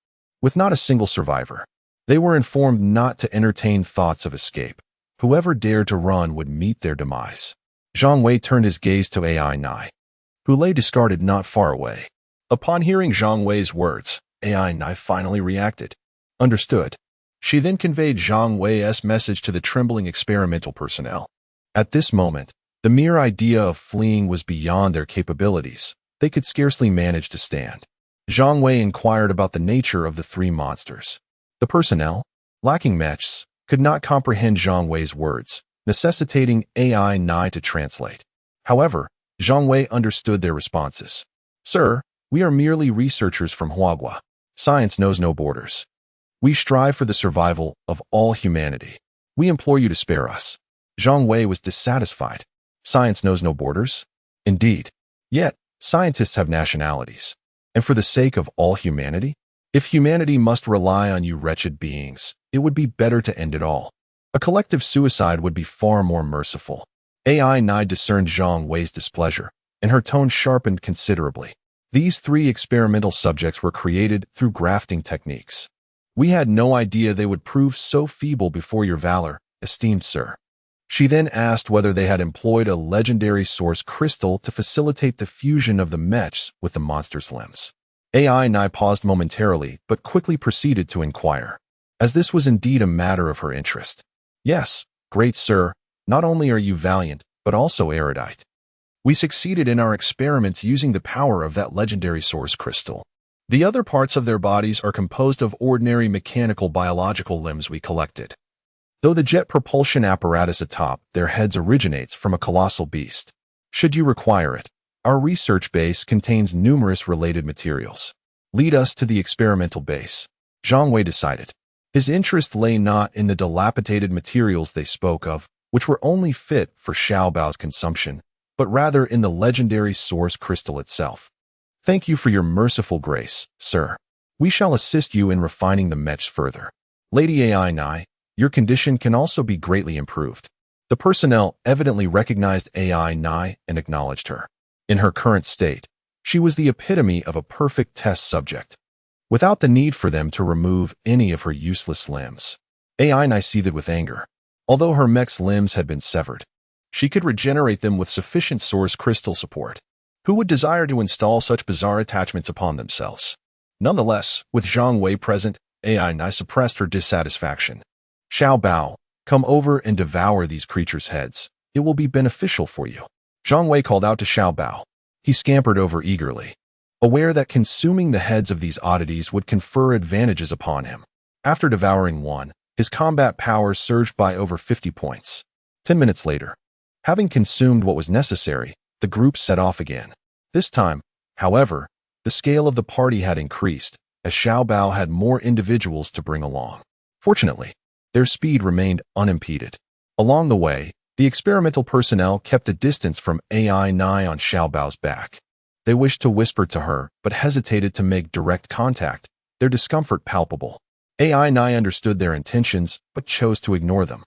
With not a single survivor, they were informed not to entertain thoughts of escape. Whoever dared to run would meet their demise. Zhang Wei turned his gaze to AI Nai, who lay discarded not far away. Upon hearing Zhang Wei's words, AI Nai finally reacted. Understood. She then conveyed Zhang Wei's message to the trembling experimental personnel. At this moment, the mere idea of fleeing was beyond their capabilities. They could scarcely manage to stand. Zhang Wei inquired about the nature of the 3 monsters. The personnel, lacking mechs, could not comprehend Zhang Wei's words, necessitating AI Nai to translate. However, Zhang Wei understood their responses. Sir, we are merely researchers from Huagua. Science knows no borders. We strive for the survival of all humanity. We implore you to spare us. Zhang Wei was dissatisfied. Science knows no borders? Indeed. Yet, scientists have nationalities. And for the sake of all humanity? If humanity must rely on you wretched beings, it would be better to end it all. A collective suicide would be far more merciful. AI Nai discerned Zhang Wei's displeasure, and her tone sharpened considerably. These 3 experimental subjects were created through grafting techniques. We had no idea they would prove so feeble before your valor, esteemed sir. She then asked whether they had employed a legendary source crystal to facilitate the fusion of the mechs with the monster's limbs. AI Nai paused momentarily, but quickly proceeded to inquire, as this was indeed a matter of her interest. Yes, great sir, not only are you valiant, but also erudite. We succeeded in our experiments using the power of that legendary source crystal. The other parts of their bodies are composed of ordinary mechanical biological limbs we collected. Though the jet propulsion apparatus atop their heads originates from a colossal beast. Should you require it, our research base contains numerous related materials. Lead us to the experimental base, Zhang Wei decided. His interest lay not in the dilapidated materials they spoke of, which were only fit for Xiaobao's consumption, but rather in the legendary source crystal itself. Thank you for your merciful grace, sir. We shall assist you in refining the mechs further. Lady AI Nai, your condition can also be greatly improved. The personnel evidently recognized AI Nai and acknowledged her. In her current state, she was the epitome of a perfect test subject, without the need for them to remove any of her useless limbs. AI Nai seethed with anger. Although her mech's limbs had been severed, she could regenerate them with sufficient source crystal support. Who would desire to install such bizarre attachments upon themselves? Nonetheless, with Zhang Wei present, AI Nai suppressed her dissatisfaction. Xiaobao, come over and devour these creatures' heads. It will be beneficial for you. Zhang Wei called out to Xiaobao. He scampered over eagerly, aware that consuming the heads of these oddities would confer advantages upon him. After devouring one, his combat power surged by over 50 points. 10 minutes later, having consumed what was necessary, the group set off again. This time, however, the scale of the party had increased, as Xiaobao had more individuals to bring along. Fortunately, their speed remained unimpeded. Along the way, the experimental personnel kept a distance from AI Nai on Xiaobao's back. They wished to whisper to her, but hesitated to make direct contact, their discomfort palpable. AI Nai understood their intentions, but chose to ignore them.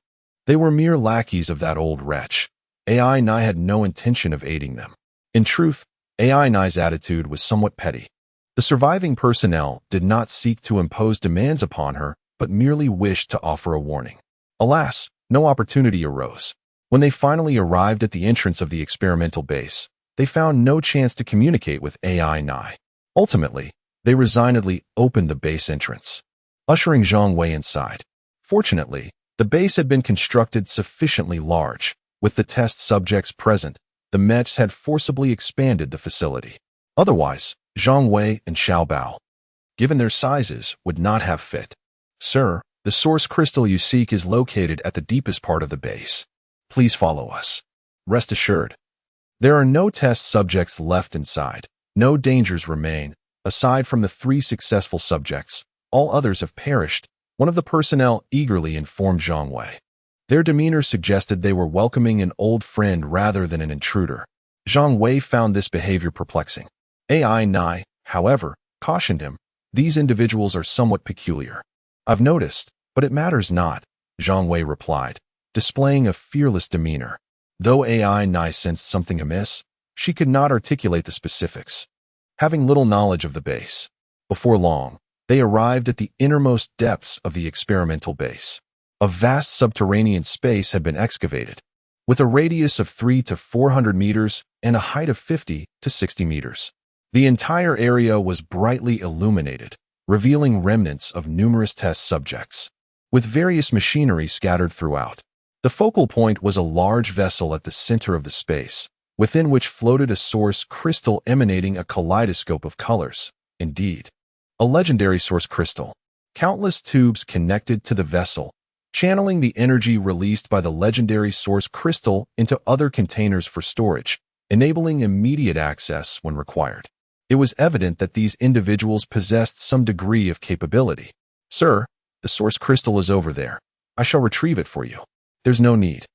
They were mere lackeys of that old wretch. AI Nai had no intention of aiding them. In truth, AI Nai's attitude was somewhat petty. The surviving personnel did not seek to impose demands upon her, but merely wished to offer a warning. Alas, no opportunity arose. When they finally arrived at the entrance of the experimental base, they found no chance to communicate with AI Nai. Ultimately, they resignedly opened the base entrance, ushering Zhang Wei inside. Fortunately, the base had been constructed sufficiently large. With the test subjects present, the mechs had forcibly expanded the facility. Otherwise, Zhang Wei and Xiaobao, given their sizes, would not have fit. Sir, the source crystal you seek is located at the deepest part of the base. Please follow us. Rest assured, there are no test subjects left inside. No dangers remain. Aside from the 3 successful subjects, all others have perished, one of the personnel eagerly informed Zhang Wei. Their demeanor suggested they were welcoming an old friend rather than an intruder. Zhang Wei found this behavior perplexing. AI Nai, however, cautioned him. These individuals are somewhat peculiar. I've noticed, but it matters not, Zhang Wei replied, displaying a fearless demeanor. Though AI Nai sensed something amiss, she could not articulate the specifics. Having little knowledge of the base, before long, they arrived at the innermost depths of the experimental base. A vast subterranean space had been excavated, with a radius of 300 to 400 meters and a height of 50 to 60 meters. The entire area was brightly illuminated, revealing remnants of numerous test subjects, with various machinery scattered throughout. The focal point was a large vessel at the center of the space, within which floated a source crystal emanating a kaleidoscope of colors. Indeed, a legendary source crystal. Countless tubes connected to the vessel, channeling the energy released by the legendary source crystal into other containers for storage, enabling immediate access when required. It was evident that these individuals possessed some degree of capability. Sir, the source crystal is over there. I shall retrieve it for you. There's no need.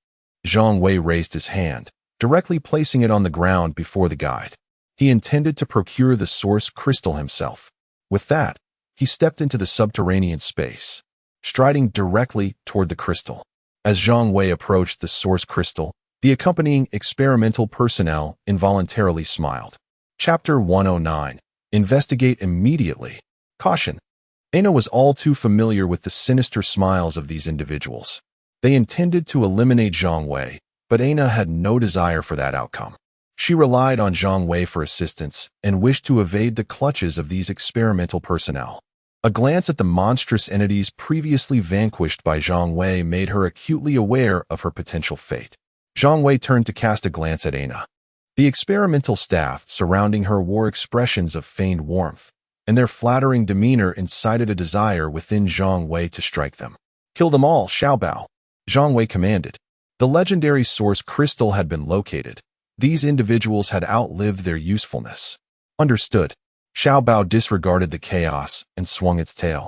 Zhang Wei raised his hand, directly placing it on the ground before the guide. He intended to procure the source crystal himself. With that, he stepped into the subterranean space, striding directly toward the crystal. As Zhang Wei approached the source crystal, the accompanying experimental personnel involuntarily smiled. Chapter 109. Investigate immediately. Caution. Ana was all too familiar with the sinister smiles of these individuals. They intended to eliminate Zhang Wei, but Ana had no desire for that outcome. She relied on Zhang Wei for assistance and wished to evade the clutches of these experimental personnel. A glance at the monstrous entities previously vanquished by Zhang Wei made her acutely aware of her potential fate. Zhang Wei turned to cast a glance at Ana. The experimental staff surrounding her wore expressions of feigned warmth, and their flattering demeanor incited a desire within Zhang Wei to strike them. "Kill them all, Xiaobao," Zhang Wei commanded. The legendary source crystal had been located. These individuals had outlived their usefulness. Understood. Xiaobao disregarded the chaos and swung its tail,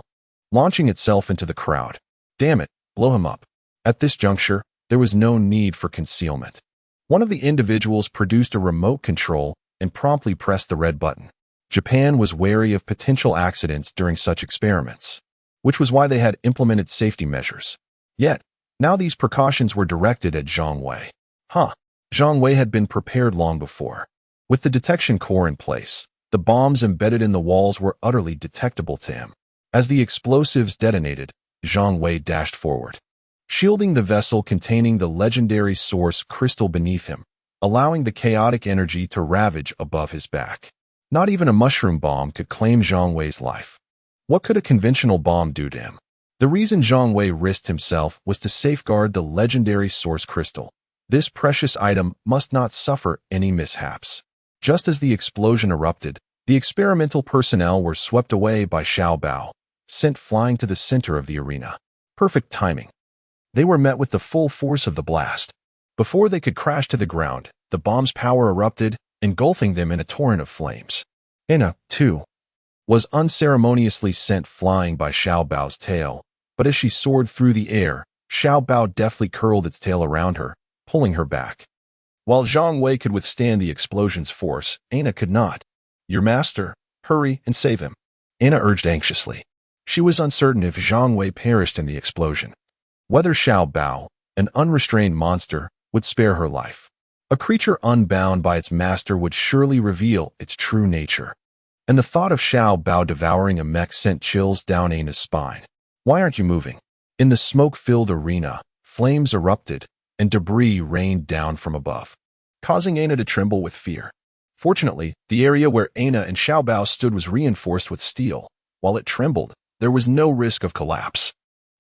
launching itself into the crowd. Damn it, blow him up. At this juncture, there was no need for concealment. One of the individuals produced a remote control and promptly pressed the red button. Japan was wary of potential accidents during such experiments, which was why they had implemented safety measures. Yet, now these precautions were directed at Zhang Wei. Zhang Wei had been prepared long before. With the detection core in place, the bombs embedded in the walls were utterly detectable to him. As the explosives detonated, Zhang Wei dashed forward, shielding the vessel containing the legendary source crystal beneath him, allowing the chaotic energy to ravage above his back. Not even a mushroom bomb could claim Zhang Wei's life. What could a conventional bomb do to him? The reason Zhang Wei risked himself was to safeguard the legendary source crystal. This precious item must not suffer any mishaps. Just as the explosion erupted, the experimental personnel were swept away by Xiaobao, sent flying to the center of the arena. Perfect timing. They were met with the full force of the blast. Before they could crash to the ground, the bomb's power erupted, engulfing them in a torrent of flames. Ina, too, was unceremoniously sent flying by Xiaobao's tail, but as she soared through the air, Xiaobao deftly curled its tail around her, pulling her back. While Zhang Wei could withstand the explosion's force, Ana could not. "Your master, hurry and save him," Ana urged anxiously. She was uncertain if Zhang Wei perished in the explosion, whether Xiaobao, an unrestrained monster, would spare her life. A creature unbound by its master would surely reveal its true nature. And the thought of Xiaobao devouring a mech sent chills down Ana's spine. "Why aren't you moving?" In the smoke-filled arena, flames erupted, and debris rained down from above, causing Ana to tremble with fear. Fortunately, the area where Ana and Xiaobao stood was reinforced with steel. While it trembled, there was no risk of collapse.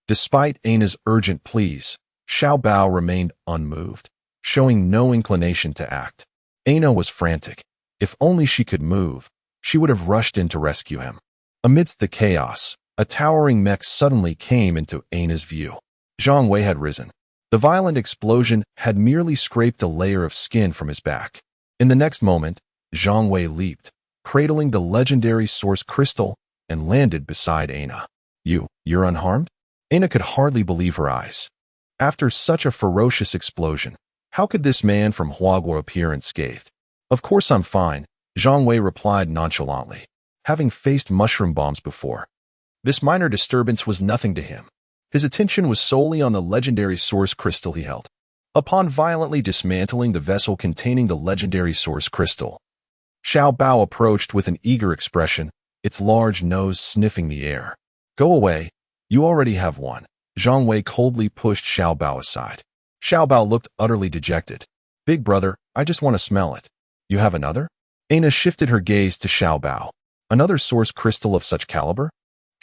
Despite Ana's urgent pleas, Xiaobao remained unmoved, showing no inclination to act. Ana was frantic. If only she could move, she would have rushed in to rescue him. Amidst the chaos, a towering mech suddenly came into Ana's view. Zhang Wei had risen. The violent explosion had merely scraped a layer of skin from his back. In the next moment, Zhang Wei leaped, cradling the legendary source crystal, and landed beside Ana. You're unharmed?" Ana could hardly believe her eyes. After such a ferocious explosion, how could this man from Huaguo appear unscathed? "Of course I'm fine," Zhang Wei replied nonchalantly, having faced mushroom bombs before. This minor disturbance was nothing to him. His attention was solely on the legendary source crystal he held. Upon violently dismantling the vessel containing the legendary source crystal, Xiaobao approached with an eager expression, its large nose sniffing the air. "Go away. You already have one." Zhang Wei coldly pushed Xiaobao aside. Xiaobao looked utterly dejected. "Big brother, I just want to smell it." "You have another?" Ana shifted her gaze to Xiaobao. "Another source crystal of such caliber?"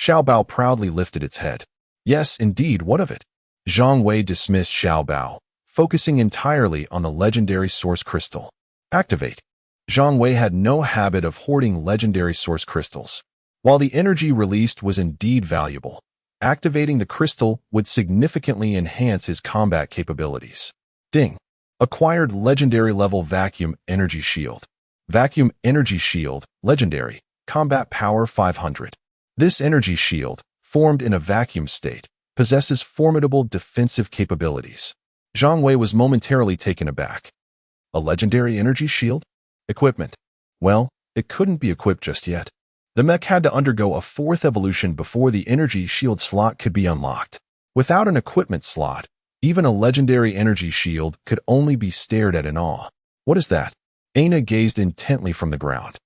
Xiaobao proudly lifted its head. "Yes, indeed, what of it?" Zhang Wei dismissed Xiaobao, focusing entirely on the legendary source crystal. "Activate." Zhang Wei had no habit of hoarding legendary source crystals. While the energy released was indeed valuable, activating the crystal would significantly enhance his combat capabilities. Ding. Acquired legendary level vacuum energy shield. Vacuum energy shield, legendary, combat power 500. This energy shield, formed in a vacuum state, possesses formidable defensive capabilities. Zhang Wei was momentarily taken aback. A legendary energy shield? Equipment. Well, it couldn't be equipped just yet. The mech had to undergo a fourth evolution before the energy shield slot could be unlocked. Without an equipment slot, even a legendary energy shield could only be stared at in awe. "What is that?" Ana gazed intently from the ground.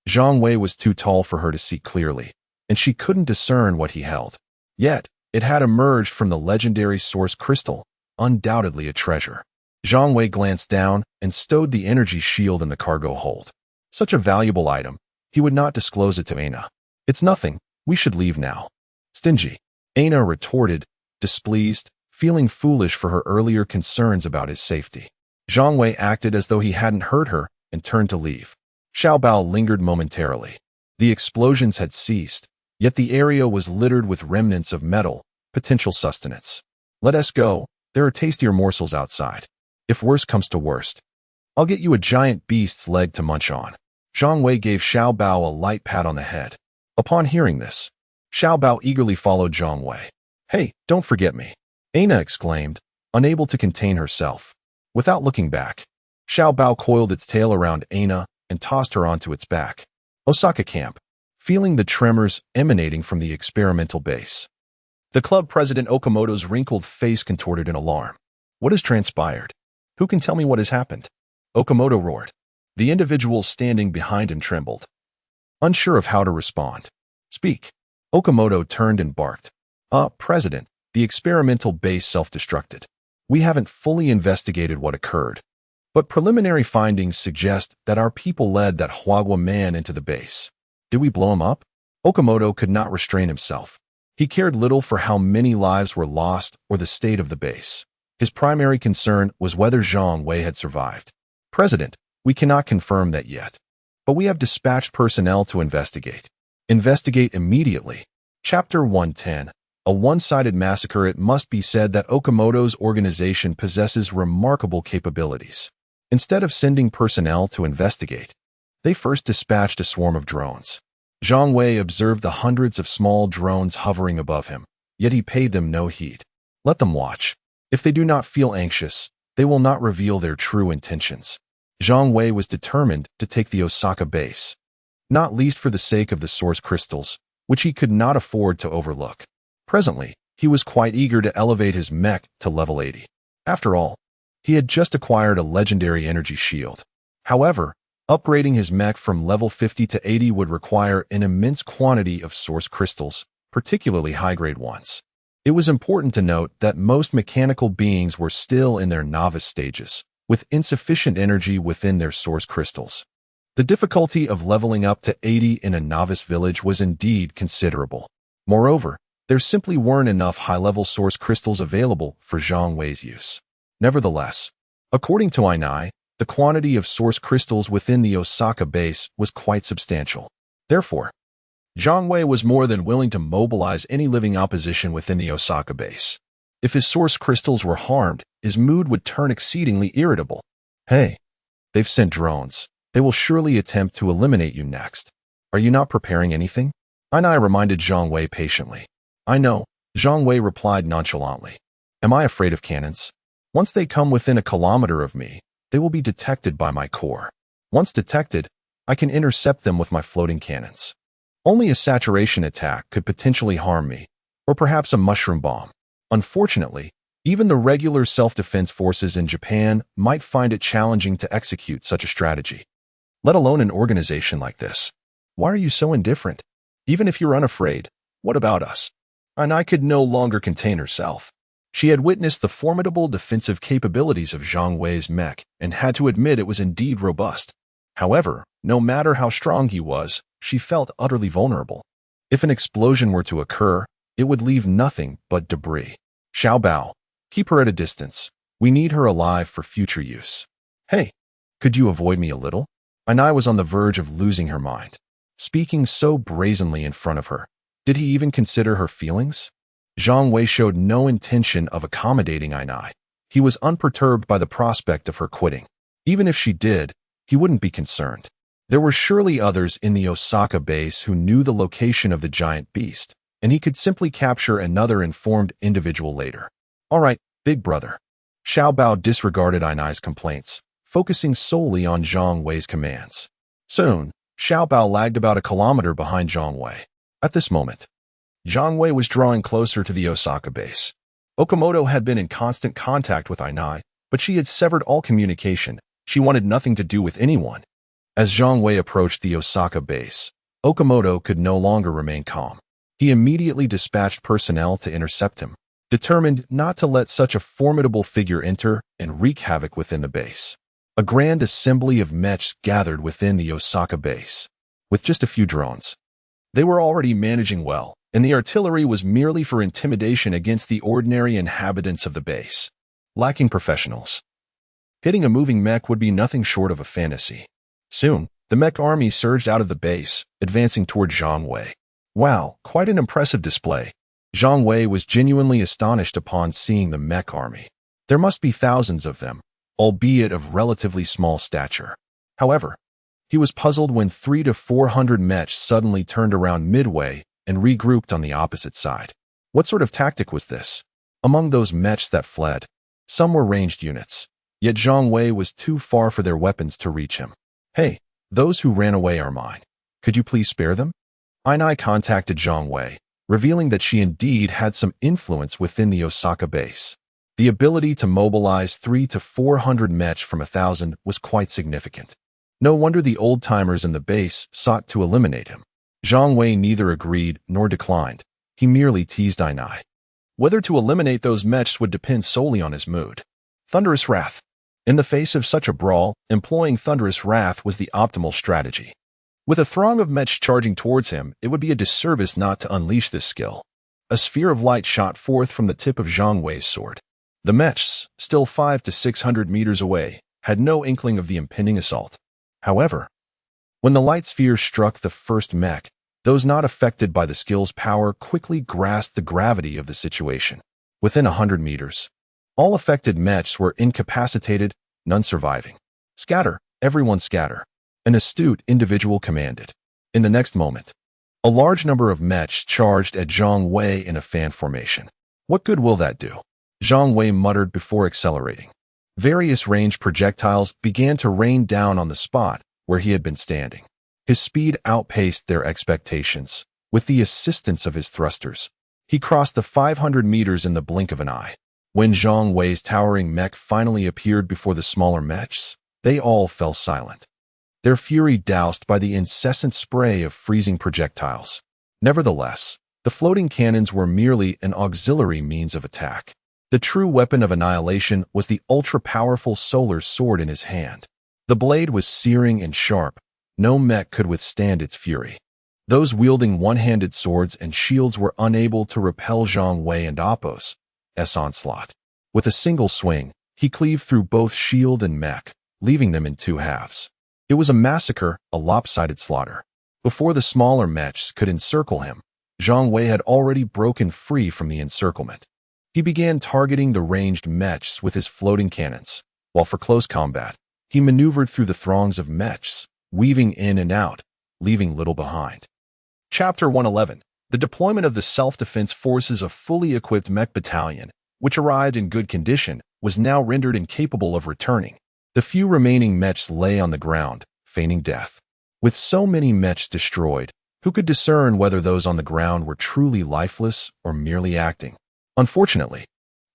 Zhang Wei was too tall for her to see clearly, and she couldn't discern what he held. Yet, it had emerged from the legendary source crystal, undoubtedly a treasure. Zhang Wei glanced down and stowed the energy shield in the cargo hold. Such a valuable item, he would not disclose it to Ana. "It's nothing, we should leave now." "Stingy," Ana retorted, displeased, feeling foolish for her earlier concerns about his safety. Zhang Wei acted as though he hadn't heard her, and turned to leave. Xiao Bao lingered momentarily. The explosions had ceased, yet the area was littered with remnants of metal, potential sustenance. Let us go. There are tastier morsels outside. If worst comes to worst, I'll get you a giant beast's leg to munch on. Zhang Wei gave Xiao Bao a light pat on the head. Upon hearing this, Xiao Bao eagerly followed Zhang Wei. Hey, don't forget me, Aina exclaimed, unable to contain herself. Without looking back, Xiao Bao coiled its tail around Aina and tossed her onto its back. Osaka camp, feeling the tremors emanating from the experimental base. The club president Okamoto's wrinkled face contorted in alarm. What has transpired? Who can tell me what has happened? Okamoto roared. The individual standing behind him trembled, unsure of how to respond. Speak. Okamoto turned and barked. President, the experimental base self-destructed. We haven't fully investigated what occurred, but preliminary findings suggest that our people led that Huagua man into the base. Did we blow him up? Okamoto could not restrain himself. He cared little for how many lives were lost or the state of the base. His primary concern was whether Zhang Wei had survived. President, we cannot confirm that yet, but we have dispatched personnel to investigate. Investigate immediately. Chapter 110. A one-sided massacre. It must be said that Okamoto's organization possesses remarkable capabilities. Instead of sending personnel to investigate, they first dispatched a swarm of drones. Zhang Wei observed the hundreds of small drones hovering above him, yet he paid them no heed. Let them watch. If they do not feel anxious, they will not reveal their true intentions. Zhang Wei was determined to take the Osaka base, not least for the sake of the source crystals, which he could not afford to overlook. Presently, he was quite eager to elevate his mech to level 80. After all, he had just acquired a legendary energy shield. However, upgrading his mech from level 50 to 80 would require an immense quantity of source crystals, particularly high-grade ones. It was important to note that most mechanical beings were still in their novice stages, with insufficient energy within their source crystals. The difficulty of leveling up to 80 in a novice village was indeed considerable. Moreover, there simply weren't enough high-level source crystals available for Zhang Wei's use. Nevertheless, according to Ainai, the quantity of source crystals within the Osaka base was quite substantial. Therefore, Zhang Wei was more than willing to mobilize any living opposition within the Osaka base. If his source crystals were harmed, his mood would turn exceedingly irritable. Hey, they've sent drones. They will surely attempt to eliminate you next. Are you not preparing anything? Ainai reminded Zhang Wei patiently. I know, Zhang Wei replied nonchalantly. Am I afraid of cannons? Once they come within a kilometer of me, they will be detected by my core. Once detected, I can intercept them with my floating cannons. Only a saturation attack could potentially harm me, or perhaps a mushroom bomb. Unfortunately, even the regular self-defense forces in Japan might find it challenging to execute such a strategy, let alone an organization like this. Why are you so indifferent? Even if you're unafraid, what about us? Ainai could no longer contain herself. She had witnessed the formidable defensive capabilities of Zhang Wei's mech and had to admit it was indeed robust. However, no matter how strong he was, she felt utterly vulnerable. If an explosion were to occur, it would leave nothing but debris. Xiao Bao, keep her at a distance. We need her alive for future use. Hey, could you avoid me a little? Ainai was on the verge of losing her mind. Speaking so brazenly in front of her, did he even consider her feelings? Zhang Wei showed no intention of accommodating Ainai. He was unperturbed by the prospect of her quitting. Even if she did, he wouldn't be concerned. There were surely others in the Osaka base who knew the location of the giant beast, and he could simply capture another informed individual later. All right, big brother. Xiao Bao disregarded Ainai's complaints, focusing solely on Zhang Wei's commands. Soon, Xiao Bao lagged about a kilometer behind Zhang Wei. At this moment, Zhang Wei was drawing closer to the Osaka base. Okamoto had been in constant contact with Ainai, but she had severed all communication. She wanted nothing to do with anyone. As Zhang Wei approached the Osaka base, Okamoto could no longer remain calm. He immediately dispatched personnel to intercept him, determined not to let such a formidable figure enter and wreak havoc within the base. A grand assembly of mechs gathered within the Osaka base, with just a few drones. They were already managing well, and the artillery was merely for intimidation against the ordinary inhabitants of the base. Lacking professionals, hitting a moving mech would be nothing short of a fantasy. Soon, the mech army surged out of the base, advancing toward Zhang Wei. Wow, quite an impressive display. Zhang Wei was genuinely astonished upon seeing the mech army. There must be thousands of them, albeit of relatively small stature. However, he was puzzled when 300 to 400 mechs suddenly turned around midway and regrouped on the opposite side. What sort of tactic was this? Among those mechs that fled, some were ranged units, yet Zhang Wei was too far for their weapons to reach him. Hey, those who ran away are mine. Could you please spare them? Ainai contacted Zhang Wei, revealing that she indeed had some influence within the Osaka base. The ability to mobilize 300 to 400 mechs from 1,000 was quite significant. No wonder the old-timers in the base sought to eliminate him. Zhang Wei neither agreed nor declined. He merely teased Ainai. Whether to eliminate those mechs would depend solely on his mood. Thunderous Wrath. In the face of such a brawl, employing Thunderous Wrath was the optimal strategy. With a throng of mechs charging towards him, it would be a disservice not to unleash this skill. A sphere of light shot forth from the tip of Zhang Wei's sword. The mechs, still 500 to 600 meters away, had no inkling of the impending assault. However, when the light sphere struck the first mech, those not affected by the skill's power quickly grasped the gravity of the situation. Within 100 meters, all affected mechs were incapacitated, none surviving. Scatter, everyone scatter. An astute individual commanded. In the next moment, a large number of mechs charged at Zhang Wei in a fan formation. What good will that do? Zhang Wei muttered before accelerating. Various ranged projectiles began to rain down on the spot where he had been standing. His speed outpaced their expectations. With the assistance of his thrusters, he crossed the 500 meters in the blink of an eye. When Zhang Wei's towering mech finally appeared before the smaller mechs, they all fell silent, their fury doused by the incessant spray of freezing projectiles. Nevertheless, the floating cannons were merely an auxiliary means of attack. The true weapon of annihilation was the ultra-powerful solar sword in his hand. The blade was searing and sharp. No mech could withstand its fury. Those wielding one-handed swords and shields were unable to repel Zhang Wei and Apos' onslaught. With a single swing, he cleaved through both shield and mech, leaving them in two halves. It was a massacre, a lopsided slaughter. Before the smaller mechs could encircle him, Zhang Wei had already broken free from the encirclement. He began targeting the ranged mechs with his floating cannons, while for close combat, he maneuvered through the throngs of mechs, weaving in and out, leaving little behind. Chapter 111. The deployment of the self-defense forces of fully equipped mech battalion, which arrived in good condition, was now rendered incapable of returning. The few remaining mechs lay on the ground, feigning death. With so many mechs destroyed, who could discern whether those on the ground were truly lifeless or merely acting? Unfortunately,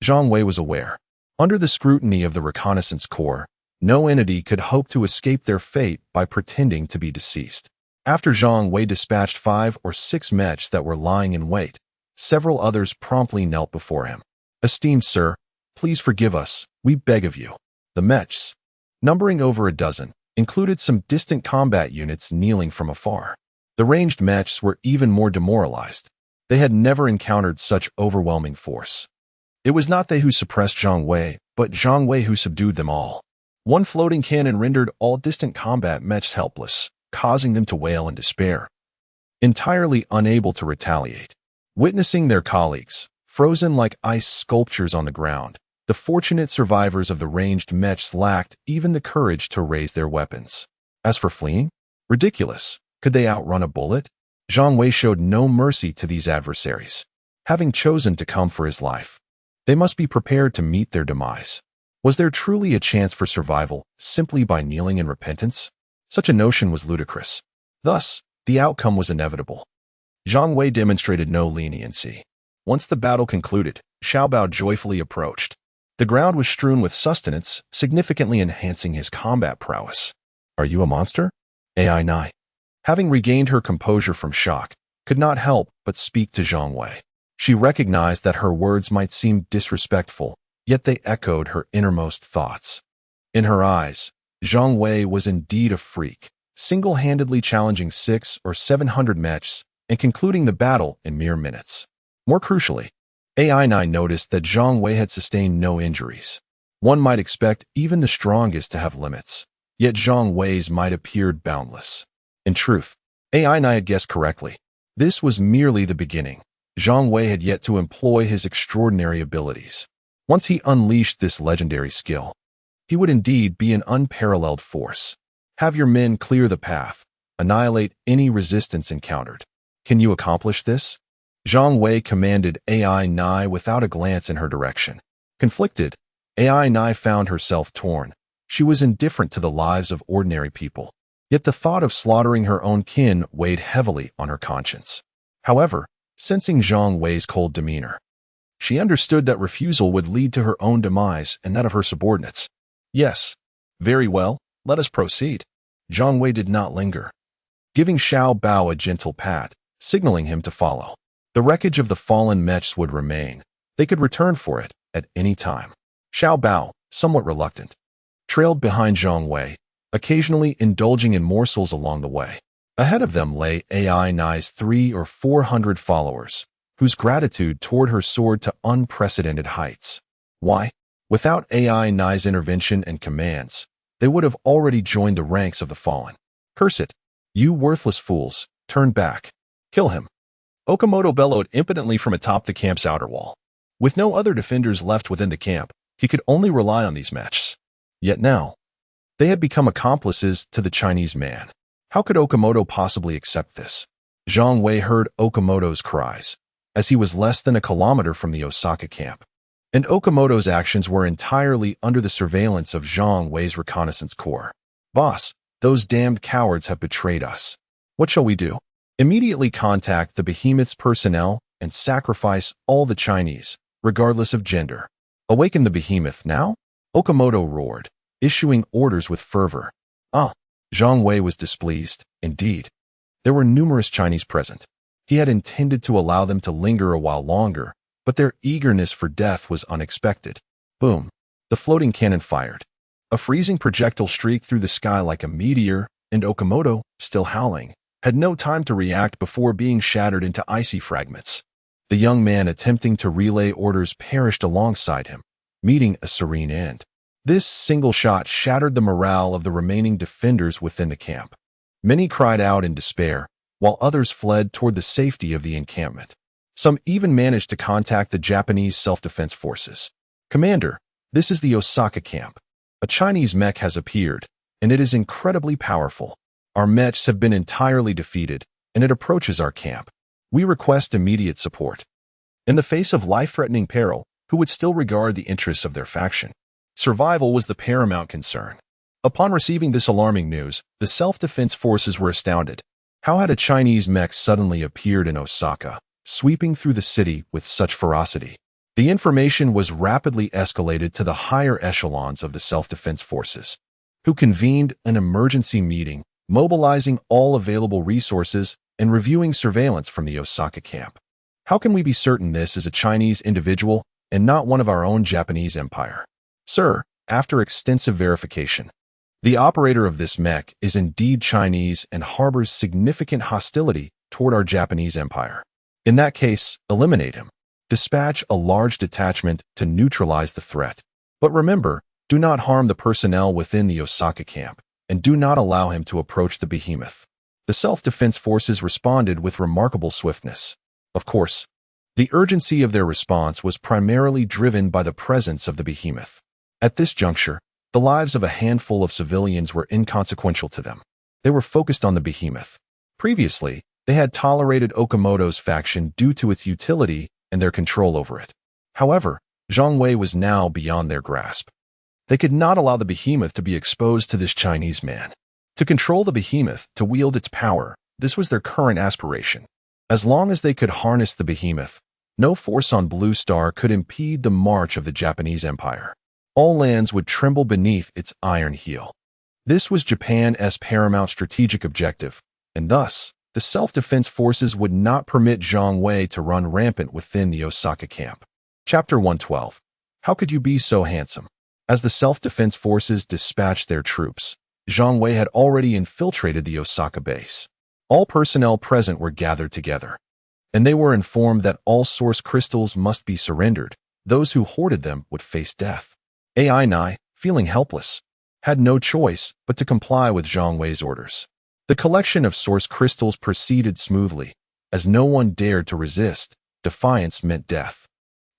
Zhang Wei was aware. Under the scrutiny of the reconnaissance corps, no entity could hope to escape their fate by pretending to be deceased. After Zhang Wei dispatched 5 or 6 mechs that were lying in wait, several others promptly knelt before him. "Esteemed sir, please forgive us, we beg of you." The mechs, numbering over a dozen, included some distant combat units kneeling from afar. The ranged mechs were even more demoralized. They had never encountered such overwhelming force. It was not they who suppressed Zhang Wei, but Zhang Wei who subdued them all. One floating cannon rendered all distant combat mechs helpless, causing them to wail in despair, entirely unable to retaliate. Witnessing their colleagues, frozen like ice sculptures on the ground, the fortunate survivors of the ranged mechs lacked even the courage to raise their weapons. As for fleeing, ridiculous. Could they outrun a bullet? Zhang Wei showed no mercy to these adversaries. Having chosen to come for his life, they must be prepared to meet their demise. Was there truly a chance for survival simply by kneeling in repentance? Such a notion was ludicrous. Thus, the outcome was inevitable. Zhang Wei demonstrated no leniency. Once the battle concluded, Xiaobao joyfully approached. The ground was strewn with sustenance, significantly enhancing his combat prowess. "Are you a monster?" Ainai, having regained her composure from shock, could not help but speak to Zhang Wei. She recognized that her words might seem disrespectful, yet they echoed her innermost thoughts. In her eyes, Zhang Wei was indeed a freak, single-handedly challenging 600 or 700 mechs and concluding the battle in mere minutes. More crucially, Ainai noticed that Zhang Wei had sustained no injuries. One might expect even the strongest to have limits. Yet Zhang Wei's might appeared boundless. In truth, AI had guessed correctly. This was merely the beginning. Zhang Wei had yet to employ his extraordinary abilities. Once he unleashed this legendary skill, he would indeed be an unparalleled force. Have your men clear the path. Annihilate any resistance encountered. Can you accomplish this? Zhang Wei commanded AI Nai without a glance in her direction. Conflicted, AI Nai found herself torn. She was indifferent to the lives of ordinary people. Yet the thought of slaughtering her own kin weighed heavily on her conscience. However, sensing Zhang Wei's cold demeanor, she understood that refusal would lead to her own demise and that of her subordinates. Yes. Very well, let us proceed. Zhang Wei did not linger, giving Xiao Bao a gentle pat, signaling him to follow. The wreckage of the fallen mechs would remain. They could return for it at any time. Xiao Bao, somewhat reluctant, trailed behind Zhang Wei, occasionally indulging in morsels along the way. Ahead of them lay AI Nai's 300 or 400 followers, whose gratitude toward her soared to unprecedented heights. Why? Without AI Nai's intervention and commands, they would have already joined the ranks of the fallen. Curse it! You worthless fools, turn back. Kill him. Okamoto bellowed impotently from atop the camp's outer wall. With no other defenders left within the camp, he could only rely on these mechs. Yet now, they had become accomplices to the Chinese man. How could Okamoto possibly accept this? Zhang Wei heard Okamoto's cries, as he was less than a kilometer from the Osaka camp. And Okamoto's actions were entirely under the surveillance of Zhang Wei's reconnaissance corps. Boss, those damned cowards have betrayed us. What shall we do? Immediately contact the behemoth's personnel and sacrifice all the Chinese, regardless of gender. Awaken the behemoth now? Okamoto roared, issuing orders with fervor. Zhang Wei was displeased. Indeed, there were numerous Chinese present. He had intended to allow them to linger a while longer, but their eagerness for death was unexpected. Boom! The floating cannon fired. A freezing projectile streaked through the sky like a meteor, and Okamoto, still howling, had no time to react before being shattered into icy fragments. The young man attempting to relay orders perished alongside him, meeting a serene end. This single shot shattered the morale of the remaining defenders within the camp. Many cried out in despair, while others fled toward the safety of the encampment. Some even managed to contact the Japanese self-defense forces. Commander, this is the Osaka camp. A Chinese mech has appeared, and it is incredibly powerful. Our mechs have been entirely defeated, and it approaches our camp. We request immediate support. In the face of life-threatening peril, who would still regard the interests of their faction? Survival was the paramount concern. Upon receiving this alarming news, the self-defense forces were astounded. How had a Chinese mech suddenly appeared in Osaka, sweeping through the city with such ferocity? The information was rapidly escalated to the higher echelons of the self-defense forces, who convened an emergency meeting, mobilizing all available resources and reviewing surveillance from the Osaka camp. How can we be certain this is a Chinese individual and not one of our own Japanese empire? Sir, after extensive verification, the operator of this mech is indeed Chinese and harbors significant hostility toward our Japanese empire. In that case, eliminate him. Dispatch a large detachment to neutralize the threat. But remember, do not harm the personnel within the Osaka camp, and do not allow him to approach the behemoth. The self-defense forces responded with remarkable swiftness. Of course, the urgency of their response was primarily driven by the presence of the behemoth. At this juncture, the lives of a handful of civilians were inconsequential to them. They were focused on the behemoth. Previously, they had tolerated Okamoto's faction due to its utility and their control over it. However, Zhang Wei was now beyond their grasp. They could not allow the behemoth to be exposed to this Chinese man. To control the behemoth, to wield its power, this was their current aspiration. As long as they could harness the behemoth, no force on Blue Star could impede the march of the Japanese empire. All lands would tremble beneath its iron heel. This was Japan's paramount strategic objective, and thus, the self-defense forces would not permit Zhang Wei to run rampant within the Osaka camp. Chapter 112. How could you be so handsome? As the self-defense forces dispatched their troops, Zhang Wei had already infiltrated the Osaka base. All personnel present were gathered together, and they were informed that all source crystals must be surrendered. Those who hoarded them would face death. AI Nai, feeling helpless, had no choice but to comply with Zhang Wei's orders. The collection of source crystals proceeded smoothly. As no one dared to resist, defiance meant death.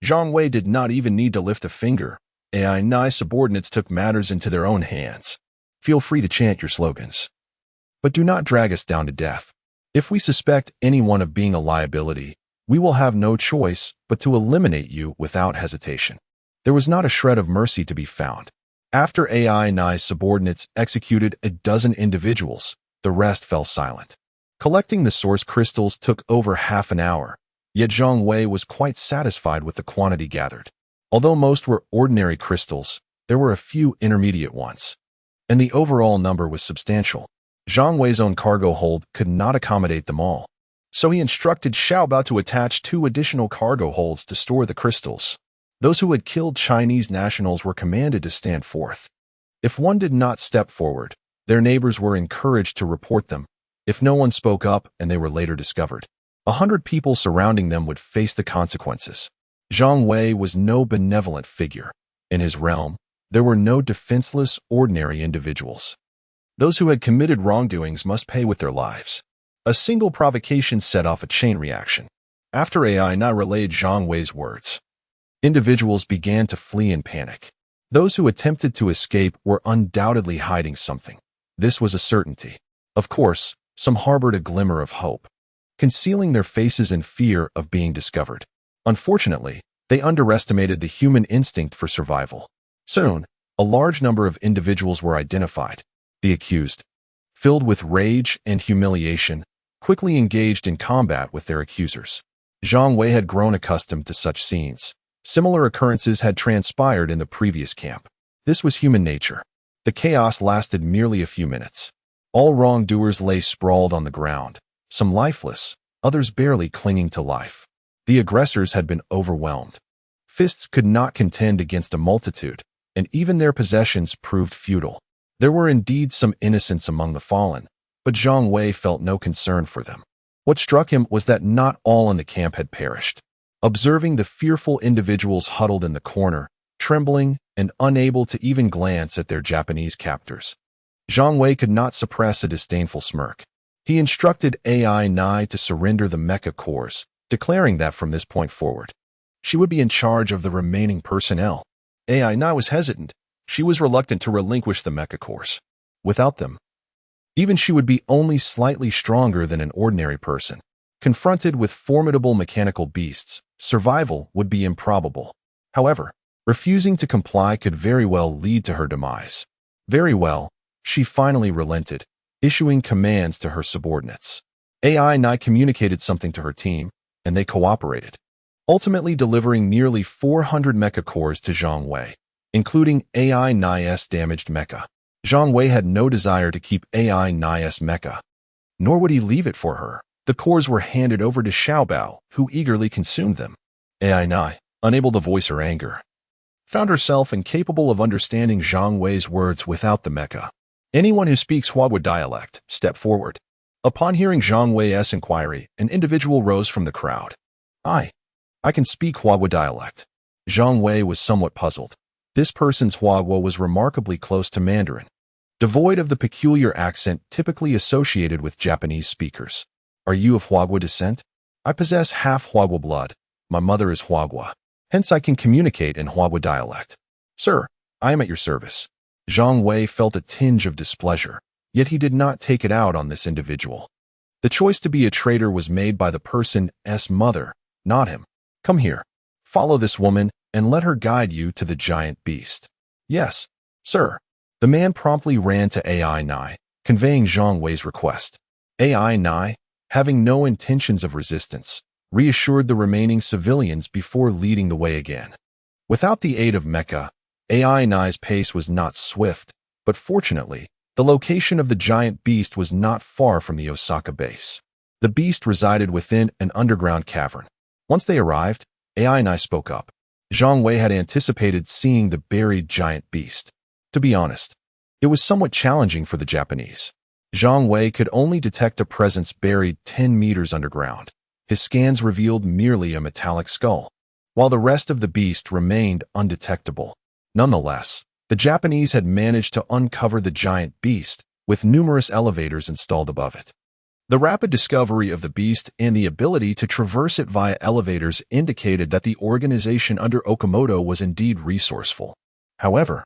Zhang Wei did not even need to lift a finger. AI subordinates took matters into their own hands. Feel free to chant your slogans. But do not drag us down to death. If we suspect anyone of being a liability, we will have no choice but to eliminate you without hesitation. There was not a shred of mercy to be found. After AI subordinates executed a dozen individuals, the rest fell silent. Collecting the source crystals took over half an hour, yet Zhang Wei was quite satisfied with the quantity gathered. Although most were ordinary crystals, there were a few intermediate ones, and the overall number was substantial. Zhang Wei's own cargo hold could not accommodate them all, so he instructed Xiaobao to attach 2 additional cargo holds to store the crystals. Those who had killed Chinese nationals were commanded to stand forth. If one did not step forward, their neighbors were encouraged to report them. If no one spoke up and they were later discovered, 100 people surrounding them would face the consequences. Zhang Wei was no benevolent figure. In his realm, there were no defenseless, ordinary individuals. Those who had committed wrongdoings must pay with their lives. A single provocation set off a chain reaction. After AI relayed Zhang Wei's words, individuals began to flee in panic. Those who attempted to escape were undoubtedly hiding something. This was a certainty. Of course, some harbored a glimmer of hope, concealing their faces in fear of being discovered. Unfortunately, they underestimated the human instinct for survival. Soon, a large number of individuals were identified. The accused, filled with rage and humiliation, quickly engaged in combat with their accusers. Zhang Wei had grown accustomed to such scenes. Similar occurrences had transpired in the previous camp. This was human nature. The chaos lasted merely a few minutes. All wrongdoers lay sprawled on the ground, some lifeless, others barely clinging to life. The aggressors had been overwhelmed. Fists could not contend against a multitude, and even their possessions proved futile. There were indeed some innocents among the fallen, but Zhang Wei felt no concern for them. What struck him was that not all in the camp had perished. Observing the fearful individuals huddled in the corner, trembling and unable to even glance at their Japanese captors, Zhang Wei could not suppress a disdainful smirk. He instructed AI to surrender the mecha cores, declaring that from this point forward, she would be in charge of the remaining personnel. AI was hesitant. She was reluctant to relinquish the mecha cores. Without them, even she would be only slightly stronger than an ordinary person. Confronted with formidable mechanical beasts, survival would be improbable. However, refusing to comply could very well lead to her demise. Very well, she finally relented, issuing commands to her subordinates. AI communicated something to her team, and they cooperated, ultimately delivering nearly 400 mecha cores to Zhang Wei, including AI's damaged mecha. Zhang Wei had no desire to keep AI's mecha, nor would he leave it for her. The cores were handed over to Xiaobao, who eagerly consumed them. AI, unable to voice her anger, found herself incapable of understanding Zhang Wei's words without the mecha. Anyone who speaks Huagua dialect, step forward. Upon hearing Zhang Wei's inquiry, an individual rose from the crowd. I can speak Huagua dialect. Zhang Wei was somewhat puzzled. This person's Huagua was remarkably close to Mandarin, devoid of the peculiar accent typically associated with Japanese speakers. Are you of Huagua descent? I possess half Huagua blood. My mother is Huagua. Hence I can communicate in Huagua dialect. Sir, I am at your service. Zhang Wei felt a tinge of displeasure, yet he did not take it out on this individual. The choice to be a traitor was made by the person's mother, not him. Come here. Follow this woman and let her guide you to the giant beast. Yes, sir. The man promptly ran to AI, conveying Zhang Wei's request. AI, having no intentions of resistance, reassured the remaining civilians before leading the way again. Without the aid of mecha, AI's pace was not swift, but fortunately, the location of the giant beast was not far from the Osaka base. The beast resided within an underground cavern. Once they arrived, AI spoke up. Zhang Wei had anticipated seeing the buried giant beast. To be honest, it was somewhat challenging for the Japanese. Zhang Wei could only detect a presence buried 10 meters underground. His scans revealed merely a metallic skull, while the rest of the beast remained undetectable. Nonetheless, The Japanese had managed to uncover the giant beast, with numerous elevators installed above it. The rapid discovery of the beast and the ability to traverse it via elevators indicated that the organization under Okamoto was indeed resourceful. However,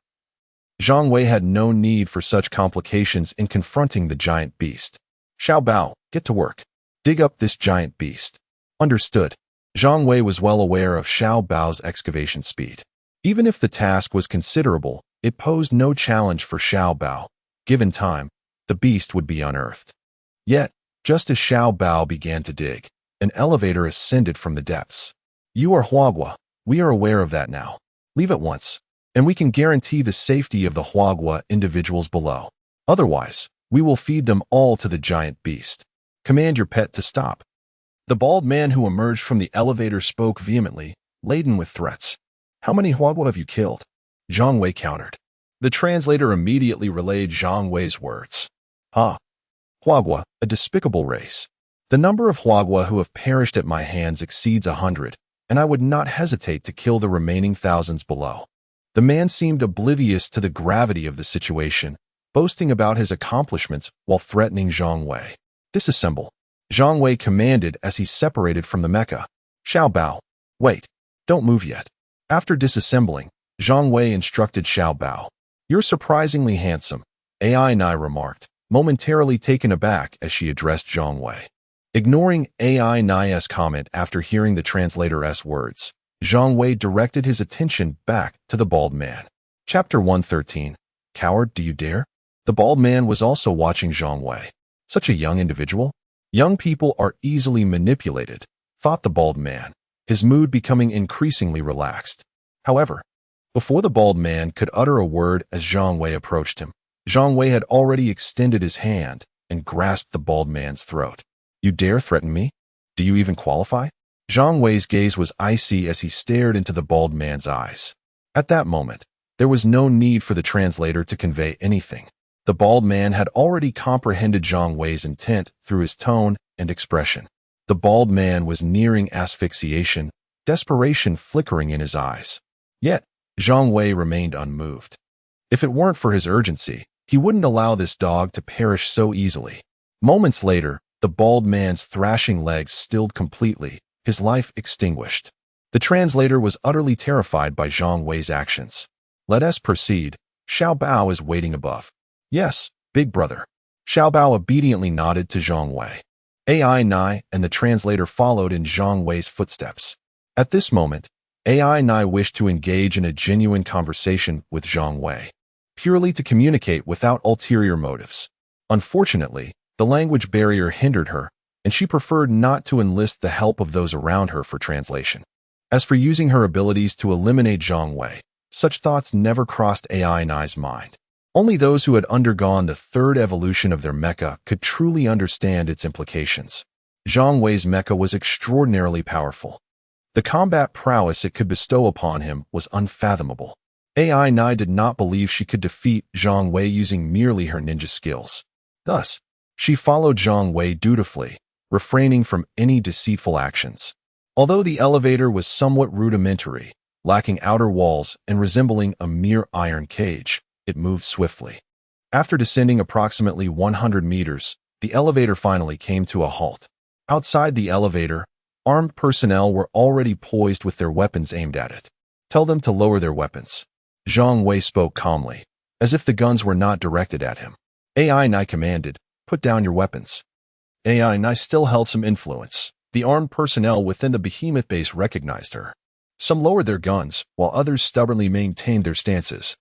Zhang Wei had no need for such complications in confronting the giant beast. Xiao Bao, get to work. Dig up this giant beast. Understood. Zhang Wei was well aware of Xiao Bao's excavation speed. Even if the task was considerable, it posed no challenge for Xiao Bao. Given time, the beast would be unearthed. Yet, just as Xiao Bao began to dig, an elevator ascended from the depths. You are Huagua. We are aware of that now. Leave at once, and we can guarantee the safety of the Huagua individuals below. Otherwise, we will feed them all to the giant beast. Command your pet to stop. The bald man who emerged from the elevator spoke vehemently, laden with threats. How many Huagua have you killed? Zhang Wei countered. The translator immediately relayed Zhang Wei's words. Huagua, a despicable race. The number of Huagua who have perished at my hands exceeds 100, and I would not hesitate to kill the remaining thousands below. The man seemed oblivious to the gravity of the situation, boasting about his accomplishments while threatening Zhang Wei. Disassemble. Zhang Wei commanded as he separated from the mecha. Xiao Bao, wait, don't move yet. After disassembling, Zhang Wei instructed Xiao Bao. You're surprisingly handsome, AI Nai remarked, momentarily taken aback as she addressed Zhang Wei. Ignoring AI Nai's comment after hearing the translator's words, Zhang Wei directed his attention back to the bald man. Chapter 113. Coward, do you dare? The bald man was also watching Zhang Wei. Such a young individual? Young people are easily manipulated, thought the bald man, his mood becoming increasingly relaxed. However, before the bald man could utter a word as Zhang Wei approached him, Zhang Wei had already extended his hand and grasped the bald man's throat. You dare threaten me? Do you even qualify? Zhang Wei's gaze was icy as he stared into the bald man's eyes. At that moment, there was no need for the translator to convey anything. The bald man had already comprehended Zhang Wei's intent through his tone and expression. The bald man was nearing asphyxiation, desperation flickering in his eyes. Yet, Zhang Wei remained unmoved. If it weren't for his urgency, he wouldn't allow this dog to perish so easily. Moments later, the bald man's thrashing legs stilled completely, his life extinguished. The translator was utterly terrified by Zhang Wei's actions. Let us proceed. Xiao Bao is waiting above. Yes, big brother. Xiao Bao obediently nodded to Zhang Wei. AI Nai and the translator followed in Zhang Wei's footsteps. At this moment, AI Nai wished to engage in a genuine conversation with Zhang Wei, purely to communicate without ulterior motives. Unfortunately, the language barrier hindered her, and she preferred not to enlist the help of those around her for translation. As for using her abilities to eliminate Zhang Wei, such thoughts never crossed AI Nai's mind. Only those who had undergone the third evolution of their mecha could truly understand its implications. Zhang Wei's mecha was extraordinarily powerful. The combat prowess it could bestow upon him was unfathomable. AI Nai did not believe she could defeat Zhang Wei using merely her ninja skills. Thus, she followed Zhang Wei dutifully, refraining from any deceitful actions. Although the elevator was somewhat rudimentary, lacking outer walls and resembling a mere iron cage, it moved swiftly. After descending approximately 100 meters, the elevator finally came to a halt. Outside the elevator, armed personnel were already poised with their weapons aimed at it. Tell them to lower their weapons. Zhang Wei spoke calmly, as if the guns were not directed at him. AI Nai commanded, put down your weapons. AI Nai still held some influence. The armed personnel within the behemoth base recognized her. Some lowered their guns, while others stubbornly maintained their stances.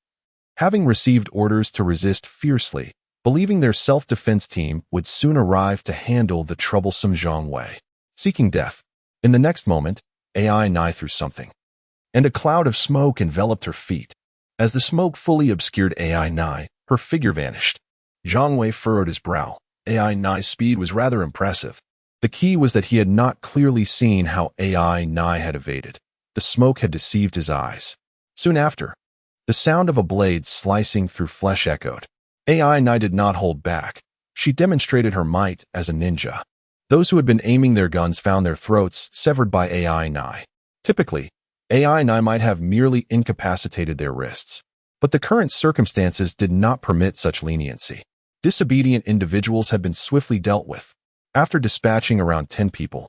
Having received orders to resist fiercely, believing their self-defense team would soon arrive to handle the troublesome Zhang Wei. Seeking death. In the next moment, AI Nai threw something, and a cloud of smoke enveloped her feet. As the smoke fully obscured AI Nai, her figure vanished. Zhang Wei furrowed his brow. AI Nai's speed was rather impressive. The key was that he had not clearly seen how AI Nai had evaded. The smoke had deceived his eyes. Soon after, the sound of a blade slicing through flesh echoed. AI Nai did not hold back. She demonstrated her might as a ninja. Those who had been aiming their guns found their throats severed by AI Nai. Typically, AI Nai might have merely incapacitated their wrists. But the current circumstances did not permit such leniency. Disobedient individuals had been swiftly dealt with. After dispatching around 10 people,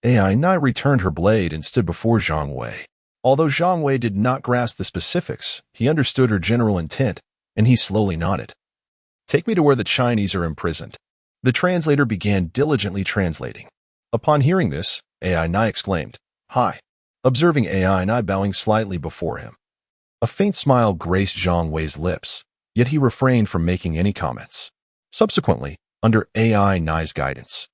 AI Nai returned her blade and stood before Zhang Wei. Although Zhang Wei did not grasp the specifics, he understood her general intent, and he slowly nodded. "Take me to where the Chinese are imprisoned." The translator began diligently translating. Upon hearing this, AI Nai exclaimed, "Hi," observing AI Nai bowing slightly before him. A faint smile graced Zhang Wei's lips, yet he refrained from making any comments. Subsequently, under AI Nai's guidance,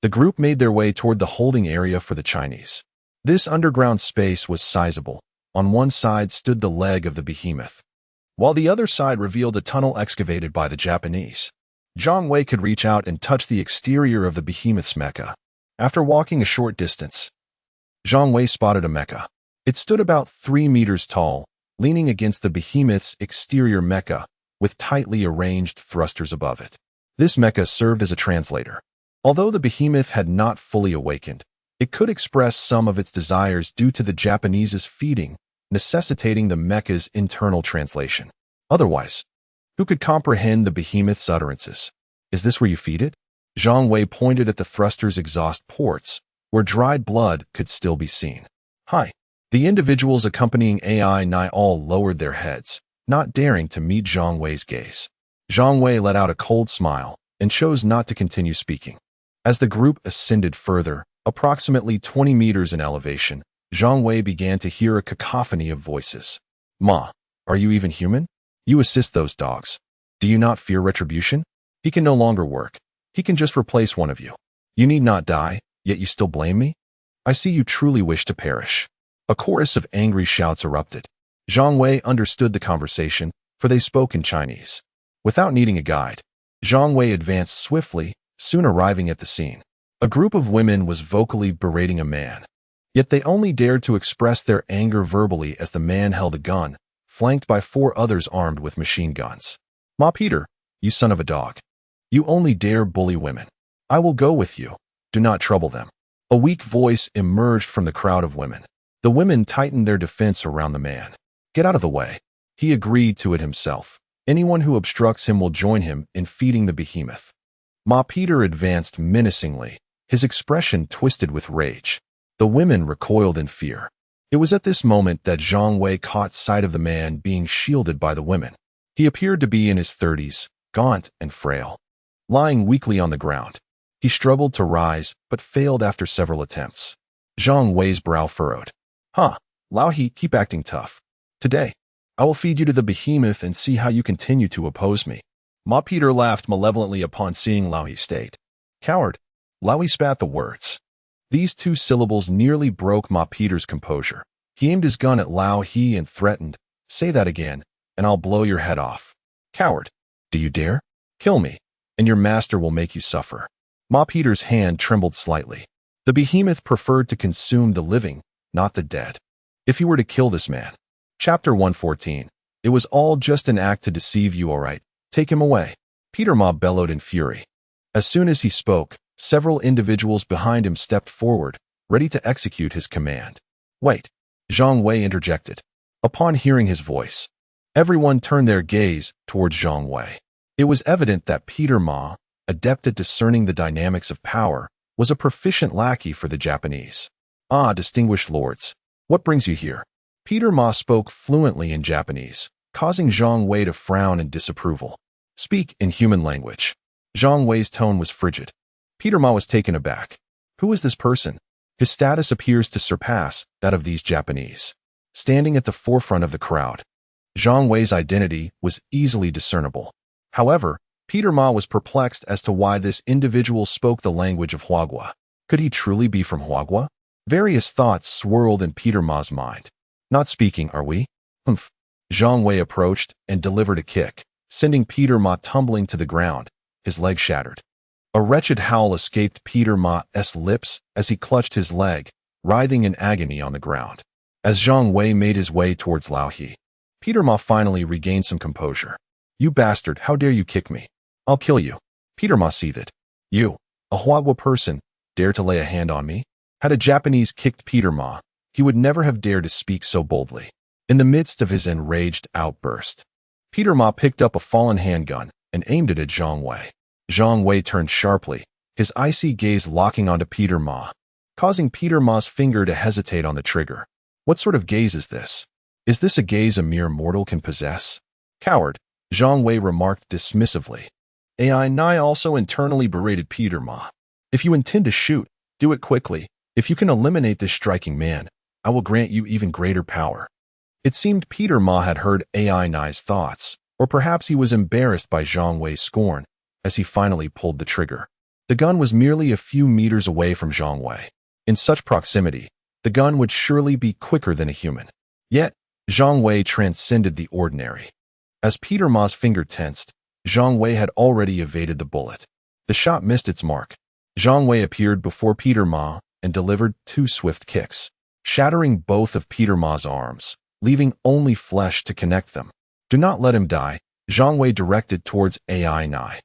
the group made their way toward the holding area for the Chinese. This underground space was sizable. On one side stood the leg of the behemoth, while the other side revealed a tunnel excavated by the Japanese. Zhang Wei could reach out and touch the exterior of the behemoth's mecha. After walking a short distance, Zhang Wei spotted a mecha. It stood about 3 meters tall, leaning against the behemoth's exterior mecha, with tightly arranged thrusters above it. This mecha served as a translator. Although the behemoth had not fully awakened, it could express some of its desires due to the Japanese's feeding, necessitating the mecha's internal translation. Otherwise, who could comprehend the behemoth's utterances? "Is this where you feed it?" Zhang Wei pointed at the thruster's exhaust ports, where dried blood could still be seen. "Hi." The individuals accompanying AI Nai all lowered their heads, not daring to meet Zhang Wei's gaze. Zhang Wei let out a cold smile and chose not to continue speaking. As the group ascended further, approximately 20 meters in elevation, Zhang Wei began to hear a cacophony of voices. "Ma, are you even human? You assist those dogs. Do you not fear retribution? He can no longer work. He can just replace one of you. You need not die, yet you still blame me? I see you truly wish to perish." A chorus of angry shouts erupted. Zhang Wei understood the conversation, for they spoke in Chinese. Without needing a guide, Zhang Wei advanced swiftly, soon arriving at the scene. A group of women was vocally berating a man. Yet they only dared to express their anger verbally as the man held a gun, flanked by 4 others armed with machine guns. "Ma Peter, you son of a dog. You only dare bully women. I will go with you. Do not trouble them." A weak voice emerged from the crowd of women. The women tightened their defense around the man. "Get out of the way." He agreed to it himself. Anyone who obstructs him will join him in feeding the behemoth. Ma Peter advanced menacingly, his expression twisted with rage. The women recoiled in fear. It was at this moment that Zhang Wei caught sight of the man being shielded by the women. He appeared to be in his 30s, gaunt and frail. Lying weakly on the ground, he struggled to rise but failed after several attempts. Zhang Wei's brow furrowed. "Huh, Lao He, keep acting tough. Today, I will feed you to the behemoth and see how you continue to oppose me." Ma Peter laughed malevolently upon seeing Lao He's state. "Coward." Lao He spat the words. These 2 syllables nearly broke Ma Peter's composure. He aimed his gun at Lao He and threatened, "Say that again, and I'll blow your head off." "Coward. Do you dare? Kill me, and your master will make you suffer." Ma Peter's hand trembled slightly. The behemoth preferred to consume the living, not the dead. If he were to kill this man. Chapter 114. It was all just an act to deceive you, all right. Take him away. Peter Ma bellowed in fury. As soon as he spoke, several individuals behind him stepped forward, ready to execute his command. "Wait," Zhang Wei interjected. Upon hearing his voice, everyone turned their gaze towards Zhang Wei. It was evident that Peter Ma, adept at discerning the dynamics of power, was a proficient lackey for the Japanese. "Ah, distinguished lords, what brings you here?" Peter Ma spoke fluently in Japanese, causing Zhang Wei to frown in disapproval. "Speak in human language." Zhang Wei's tone was frigid. Peter Ma was taken aback. Who is this person? His status appears to surpass that of these Japanese. Standing at the forefront of the crowd, Zhang Wei's identity was easily discernible. However, Peter Ma was perplexed as to why this individual spoke the language of Huagua. Could he truly be from Huagua? Various thoughts swirled in Peter Ma's mind. "Not speaking, are we?" "Humph." Zhang Wei approached and delivered a kick, sending Peter Ma tumbling to the ground, his leg shattered. A wretched howl escaped Peter Ma's lips as he clutched his leg, writhing in agony on the ground. As Zhang Wei made his way towards Lao He, Peter Ma finally regained some composure. "You bastard, how dare you kick me? I'll kill you." Peter Ma seethed. "You, a Huagua person, dare to lay a hand on me?" Had a Japanese kicked Peter Ma, he would never have dared to speak so boldly. In the midst of his enraged outburst, Peter Ma picked up a fallen handgun and aimed it at Zhang Wei. Zhang Wei turned sharply, his icy gaze locking onto Peter Ma, causing Peter Ma's finger to hesitate on the trigger. What sort of gaze is this? Is this a gaze a mere mortal can possess? Coward, Zhang Wei remarked dismissively. AI Nai also internally berated Peter Ma. If you intend to shoot, do it quickly. If you can eliminate this striking man, I will grant you even greater power. It seemed Peter Ma had heard AI Nai's thoughts, or perhaps he was embarrassed by Zhang Wei's scorn as he finally pulled the trigger. The gun was merely a few meters away from Zhang Wei. In such proximity, the gun would surely be quicker than a human. Yet, Zhang Wei transcended the ordinary. As Peter Ma's finger tensed, Zhang Wei had already evaded the bullet. The shot missed its mark. Zhang Wei appeared before Peter Ma and delivered 2 swift kicks, shattering both of Peter Ma's arms, leaving only flesh to connect them. Do not let him die, Zhang Wei directed towards AI Nai.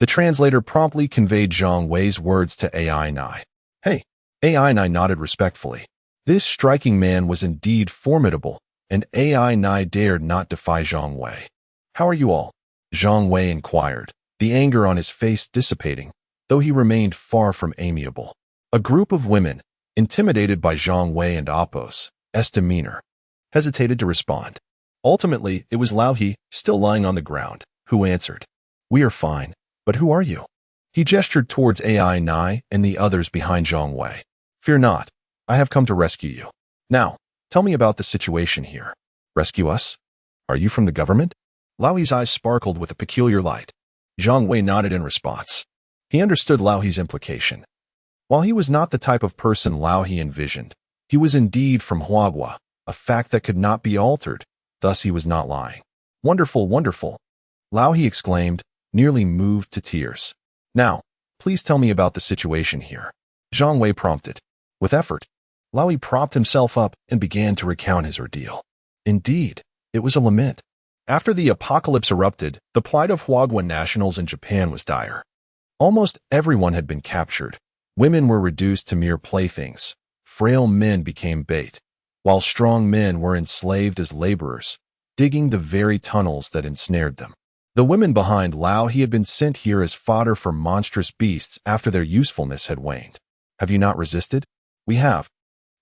The translator promptly conveyed Zhang Wei's words to AI Nai. Hey, AI Nai nodded respectfully. This striking man was indeed formidable, and AI Nai dared not defy Zhang Wei. How are you all? Zhang Wei inquired, the anger on his face dissipating, though he remained far from amiable. A group of women, intimidated by Zhang Wei and Apo's demeanor, hesitated to respond. Ultimately, it was Lao He, still lying on the ground, who answered. We are fine, but who are you? He gestured towards AI Nai and the others behind Zhang Wei. Fear not, I have come to rescue you. Now, tell me about the situation here. Rescue us? Are you from the government? Lao He's eyes sparkled with a peculiar light. Zhang Wei nodded in response. He understood Lao He's implication. While he was not the type of person Lao He envisioned, he was indeed from Huagua, a fact that could not be altered, thus he was not lying. Wonderful, wonderful, Lao He exclaimed, nearly moved to tears. Now, please tell me about the situation here. Zhang Wei prompted. With effort, Lao He propped himself up and began to recount his ordeal. Indeed, it was a lament. After the apocalypse erupted, the plight of Huagua nationals in Japan was dire. Almost everyone had been captured. Women were reduced to mere playthings. Frail men became bait, while strong men were enslaved as laborers, digging the very tunnels that ensnared them. The women behind Lao He had been sent here as fodder for monstrous beasts after their usefulness had waned. Have you not resisted? We have.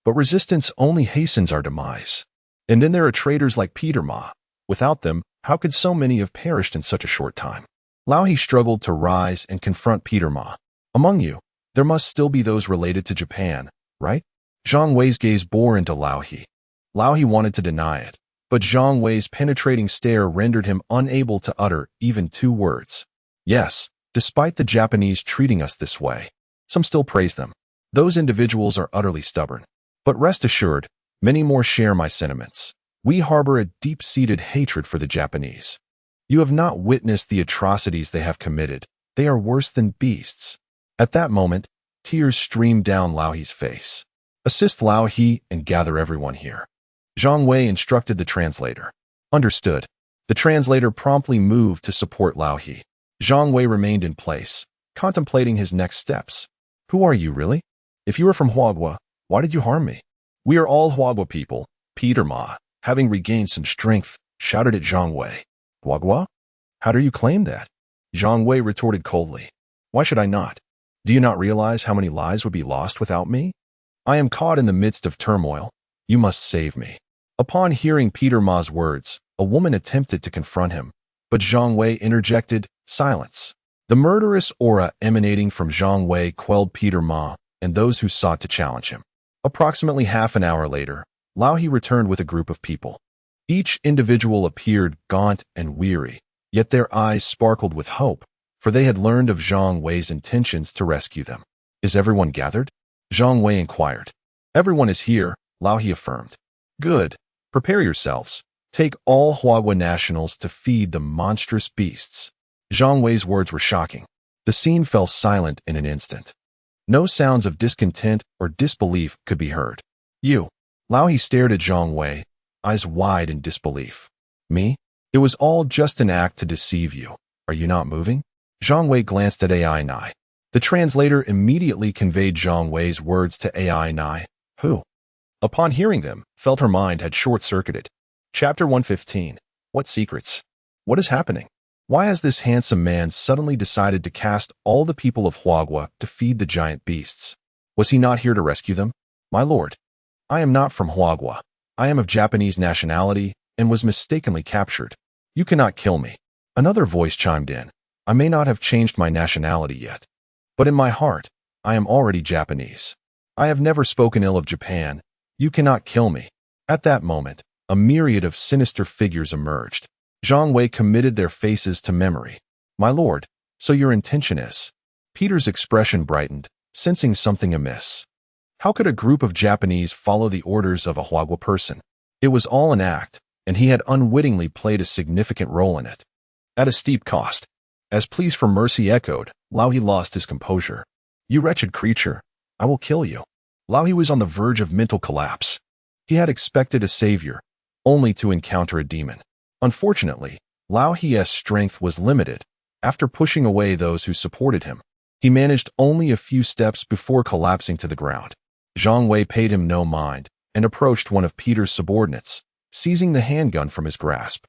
But resistance only hastens our demise. And then there are traitors like Peter Ma. Without them, how could so many have perished in such a short time? Lao He struggled to rise and confront Peter Ma. Among you, there must still be those related to Japan, right? Zhang Wei's gaze bore into Lao He. Lao He wanted to deny it, but Zhang Wei's penetrating stare rendered him unable to utter even 2 words. Yes, despite the Japanese treating us this way, some still praise them. Those individuals are utterly stubborn. But rest assured, many more share my sentiments. We harbor a deep-seated hatred for the Japanese. You have not witnessed the atrocities they have committed. They are worse than beasts. At that moment, tears streamed down Lao He's face. Assist Lao He and gather everyone here. Zhang Wei instructed the translator. Understood. The translator promptly moved to support Lao He. Zhang Wei remained in place, contemplating his next steps. Who are you, really? If you are from Huagua, why did you harm me? We are all Huagua people. Peter Ma, having regained some strength, shouted at Zhang Wei. Huagua? How do you claim that? Zhang Wei retorted coldly. Why should I not? Do you not realize how many lives would be lost without me? I am caught in the midst of turmoil. You must save me. Upon hearing Peter Ma's words, a woman attempted to confront him, but Zhang Wei interjected, silence. The murderous aura emanating from Zhang Wei quelled Peter Ma and those who sought to challenge him. Approximately half an hour later, Lao He returned with a group of people. Each individual appeared gaunt and weary, yet their eyes sparkled with hope, for they had learned of Zhang Wei's intentions to rescue them. Is everyone gathered? Zhang Wei inquired. Everyone is here, Lao He affirmed. Good. Prepare yourselves. Take all Huagua nationals to feed the monstrous beasts. Zhang Wei's words were shocking. The scene fell silent in an instant. No sounds of discontent or disbelief could be heard. You. Lao He stared at Zhang Wei, eyes wide in disbelief. Me? It was all just an act to deceive you. Are you not moving? Zhang Wei glanced at AI Nai. The translator immediately conveyed Zhang Wei's words to AI Nai, who, upon hearing them, felt her mind had short-circuited. Chapter 115. What secrets? What is happening? Why has this handsome man suddenly decided to cast all the people of Huagua to feed the giant beasts? Was he not here to rescue them? My lord, I am not from Huagua. I am of Japanese nationality and was mistakenly captured. You cannot kill me. Another voice chimed in. I may not have changed my nationality yet, but in my heart, I am already Japanese. I have never spoken ill of Japan. You cannot kill me. At that moment, a myriad of sinister figures emerged. Zhang Wei committed their faces to memory. My lord, so your intention is? Peter's expression brightened, sensing something amiss. How could a group of Japanese follow the orders of a Huagua person? It was all an act, and he had unwittingly played a significant role in it. At a steep cost. As pleas for mercy echoed, Lao He lost his composure. You wretched creature, I will kill you. Lao He was on the verge of mental collapse. He had expected a savior, only to encounter a demon. Unfortunately, Lao He's strength was limited. After pushing away those who supported him, he managed only a few steps before collapsing to the ground. Zhang Wei paid him no mind and approached one of Peter's subordinates, seizing the handgun from his grasp.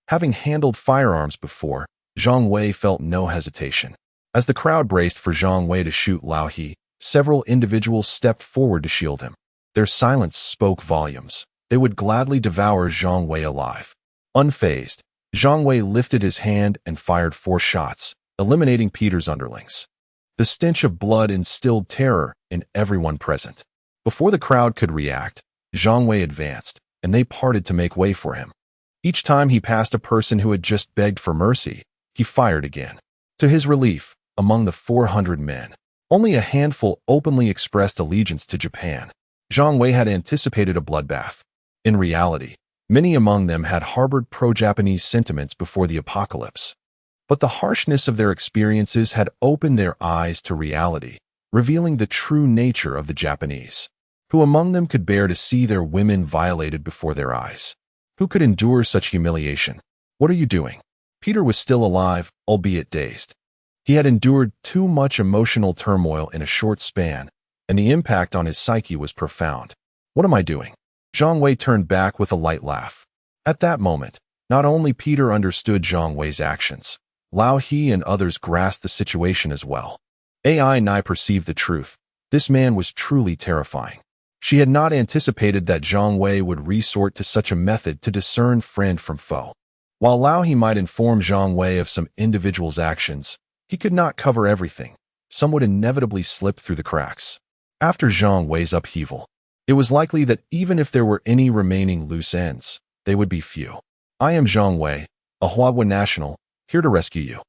Having handled firearms before, Zhang Wei felt no hesitation. As the crowd braced for Zhang Wei to shoot Lao He, several individuals stepped forward to shield him. Their silence spoke volumes. They would gladly devour Zhang Wei alive. Unfazed, Zhang Wei lifted his hand and fired 4 shots, eliminating Peter's underlings. The stench of blood instilled terror in everyone present. Before the crowd could react, Zhang Wei advanced, and they parted to make way for him. Each time he passed a person who had just begged for mercy, he fired again. To his relief, among the 400 men, only a handful openly expressed allegiance to Japan. Zhang Wei had anticipated a bloodbath. In reality, many among them had harbored pro-Japanese sentiments before the apocalypse. But the harshness of their experiences had opened their eyes to reality, revealing the true nature of the Japanese. Who among them could bear to see their women violated before their eyes? Who could endure such humiliation? What are you doing? Peter was still alive, albeit dazed. He had endured too much emotional turmoil in a short span, and the impact on his psyche was profound. What am I doing? Zhang Wei turned back with a light laugh. At that moment, not only Peter understood Zhang Wei's actions, Lao He and others grasped the situation as well. Ai Nai perceived the truth. This man was truly terrifying. She had not anticipated that Zhang Wei would resort to such a method to discern friend from foe. While Lao He might inform Zhang Wei of some individual's actions, he could not cover everything. Some would inevitably slip through the cracks. After Zhang Wei's upheaval, it was likely that even if there were any remaining loose ends, they would be few. I am Zhang Wei, a Huagua national, here to rescue you.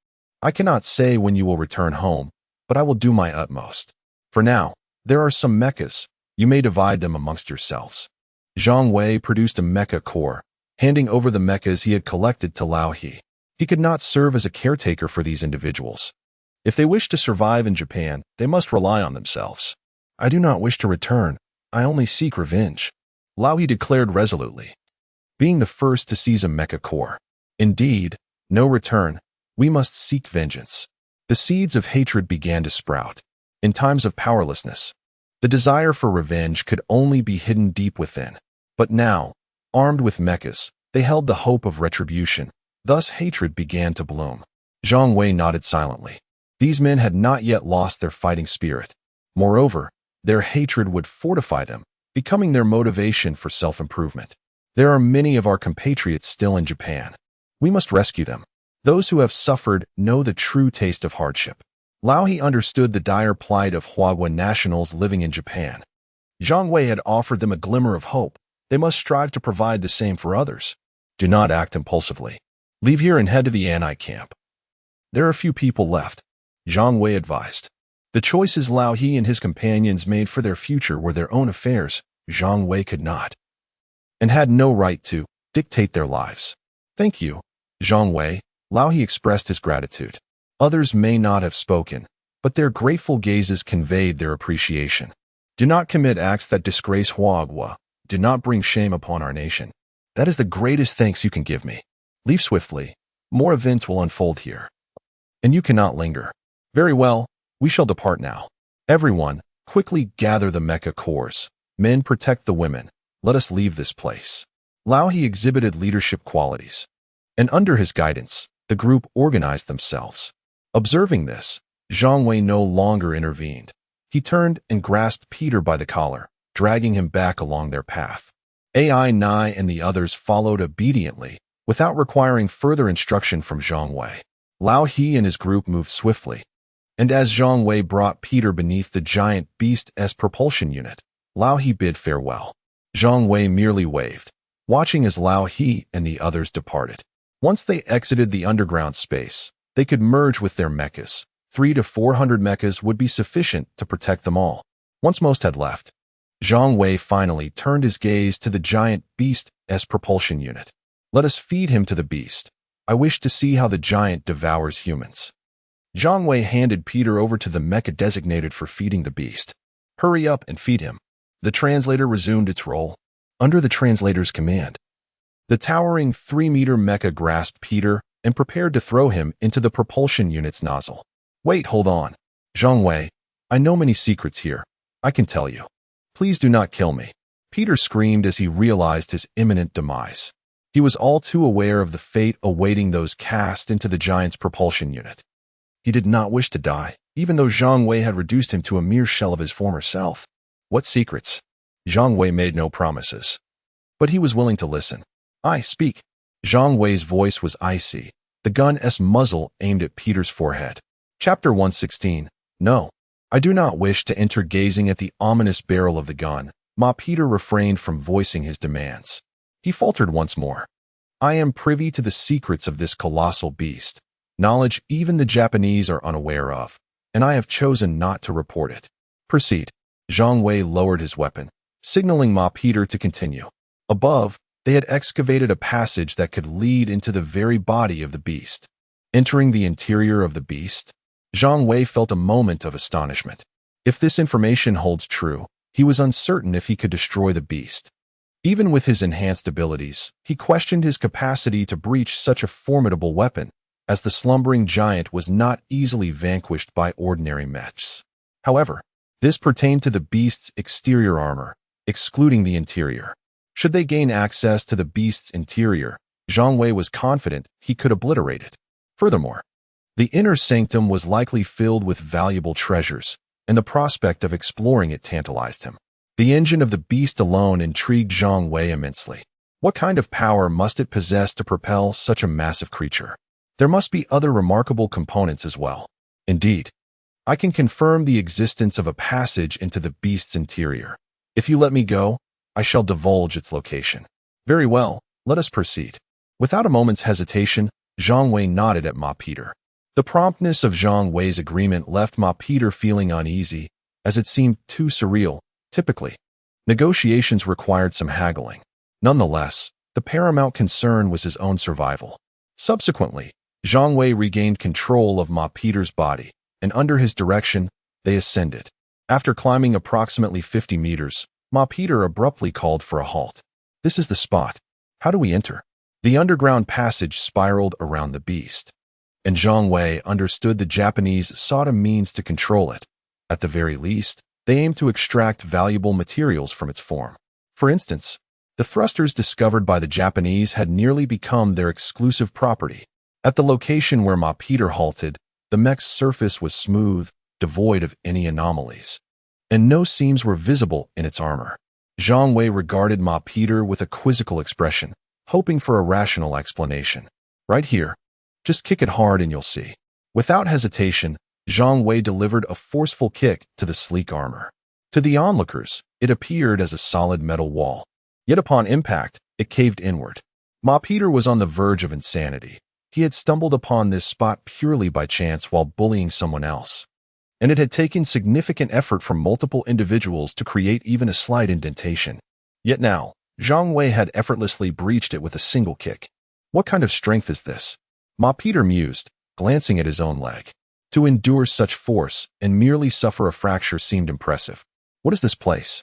I cannot say when you will return home, but I will do my utmost. For now, there are some mechas. You may divide them amongst yourselves. Zhang Wei produced a mecha core, handing over the mechas he had collected to Lao He. He could not serve as a caretaker for these individuals. If they wish to survive in Japan, they must rely on themselves. I do not wish to return. I only seek revenge, Lao He declared resolutely. Being the first to seize a mecha core. Indeed, no return. We must seek vengeance. The seeds of hatred began to sprout. In times of powerlessness, the desire for revenge could only be hidden deep within. But now, armed with mechas, they held the hope of retribution. Thus hatred began to bloom. Zhang Wei nodded silently. These men had not yet lost their fighting spirit. Moreover, their hatred would fortify them, becoming their motivation for self-improvement. There are many of our compatriots still in Japan. We must rescue them. Those who have suffered know the true taste of hardship. Lao He understood the dire plight of Huagua nationals living in Japan. Zhang Wei had offered them a glimmer of hope. They must strive to provide the same for others. Do not act impulsively. Leave here and head to the Anai camp. There are few people left, Zhang Wei advised. The choices Lao He and his companions made for their future were their own affairs. Zhang Wei could not, and had no right to, dictate their lives. Thank you, Zhang Wei. Lao He expressed his gratitude. Others may not have spoken, but their grateful gazes conveyed their appreciation. Do not commit acts that disgrace Huagua. Do not bring shame upon our nation. That is the greatest thanks you can give me. Leave swiftly. More events will unfold here. And you cannot linger. Very well, we shall depart now. Everyone, quickly gather the mecha cores. Men, protect the women. Let us leave this place. Lao He exhibited leadership qualities, and under his guidance, the group organized themselves. Observing this, Zhang Wei no longer intervened. He turned and grasped Peter by the collar, dragging him back along their path. AI Nai and the others followed obediently, without requiring further instruction from Zhang Wei. Lao He and his group moved swiftly, and as Zhang Wei brought Peter beneath the giant beast's propulsion unit, Lao He bid farewell. Zhang Wei merely waved, watching as Lao He and the others departed. Once they exited the underground space, they could merge with their mechas. 300 to 400 mechas would be sufficient to protect them all. Once most had left, Zhang Wei finally turned his gaze to the giant beast's propulsion unit. Let us feed him to the beast. I wish to see how the giant devours humans. Zhang Wei handed Peter over to the mecha designated for feeding the beast. Hurry up and feed him. The translator resumed its role. Under the translator's command, the towering 3-meter mecha grasped Peter and prepared to throw him into the propulsion unit's nozzle. Wait, hold on. Zhang Wei, I know many secrets here. I can tell you. Please do not kill me. Peter screamed as he realized his imminent demise. He was all too aware of the fate awaiting those cast into the giant's propulsion unit. He did not wish to die, even though Zhang Wei had reduced him to a mere shell of his former self. What secrets? Zhang Wei made no promises, but he was willing to listen. I speak. Zhang Wei's voice was icy, the gun's muzzle aimed at Peter's forehead. Chapter 116. No, I do not wish to enter. Gazing at the ominous barrel of the gun, Peter refrained from voicing his demands. He faltered once more. I am privy to the secrets of this colossal beast, knowledge even the Japanese are unaware of, and I have chosen not to report it. Proceed. Zhang Wei lowered his weapon, signaling Peter to continue. Above, they had excavated a passage that could lead into the very body of the beast. Entering the interior of the beast, Zhang Wei felt a moment of astonishment. If this information holds true, he was uncertain if he could destroy the beast. Even with his enhanced abilities, he questioned his capacity to breach such a formidable weapon, as the slumbering giant was not easily vanquished by ordinary mechs. However, this pertained to the beast's exterior armor, excluding the interior. Should they gain access to the beast's interior, Zhang Wei was confident he could obliterate it. Furthermore, the inner sanctum was likely filled with valuable treasures, and the prospect of exploring it tantalized him. The engine of the beast alone intrigued Zhang Wei immensely. What kind of power must it possess to propel such a massive creature? There must be other remarkable components as well. Indeed, I can confirm the existence of a passage into the beast's interior. If you let me go, I shall divulge its location. Very well, let us proceed. Without a moment's hesitation, Zhang Wei nodded at Peter. The promptness of Zhang Wei's agreement left Peter feeling uneasy, as it seemed too surreal. Typically, negotiations required some haggling. Nonetheless, the paramount concern was his own survival. Subsequently, Zhang Wei regained control of Peter's body, and under his direction, they ascended. After climbing approximately 50 meters, Peter abruptly called for a halt. This is the spot. How do we enter? The underground passage spiraled around the beast, and Zhang Wei understood the Japanese sought a means to control it. At the very least, they aimed to extract valuable materials from its form. For instance, the thrusters discovered by the Japanese had nearly become their exclusive property. At the location where Peter halted, the mech's surface was smooth, devoid of any anomalies, and no seams were visible in its armor. Zhang Wei regarded Peter with a quizzical expression, hoping for a rational explanation. Right here. Just kick it hard and you'll see. Without hesitation, Zhang Wei delivered a forceful kick to the sleek armor. To the onlookers, it appeared as a solid metal wall. Yet upon impact, it caved inward. Peter was on the verge of insanity. He had stumbled upon this spot purely by chance while bullying someone else, and it had taken significant effort from multiple individuals to create even a slight indentation. Yet now, Zhang Wei had effortlessly breached it with a single kick. What kind of strength is this? Peter mused, glancing at his own leg. To endure such force and merely suffer a fracture seemed impressive. What is this place?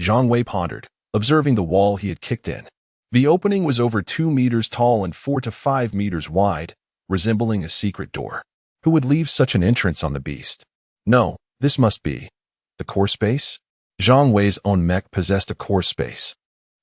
Zhang Wei pondered, observing the wall he had kicked in. The opening was over 2 meters tall and 4 to 5 meters wide, resembling a secret door. Who would leave such an entrance on the beast? No, this must be the core space? Zhang Wei's own mech possessed a core space.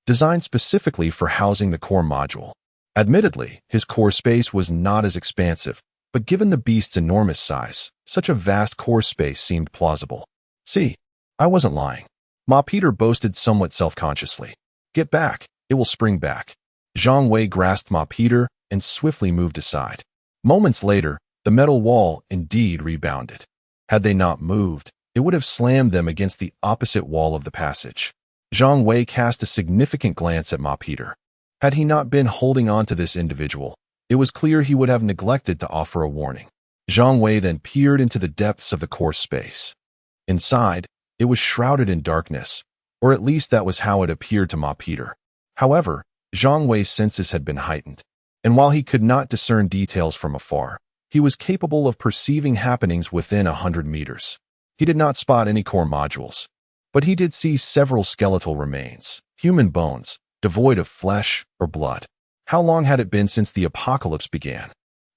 designed specifically for housing the core module. Admittedly, his core space was not as expansive, but given the beast's enormous size, such a vast core space seemed plausible. See, I wasn't lying. Ma Peter boasted somewhat self-consciously. Get back, it will spring back. Zhang Wei grasped Ma Peter and swiftly moved aside. Moments later, the metal wall indeed rebounded. Had they not moved, it would have slammed them against the opposite wall of the passage. Zhang Wei cast a significant glance at Ma Peter. Had he not been holding on to this individual, it was clear he would have neglected to offer a warning. Zhang Wei then peered into the depths of the core space. Inside, it was shrouded in darkness, or at least that was how it appeared to Ma Peter. However, Zhang Wei's senses had been heightened, and while he could not discern details from afar, he was capable of perceiving happenings within 100 meters. He did not spot any core modules, but he did see several skeletal remains, human bones, devoid of flesh or blood. How long had it been since the apocalypse began?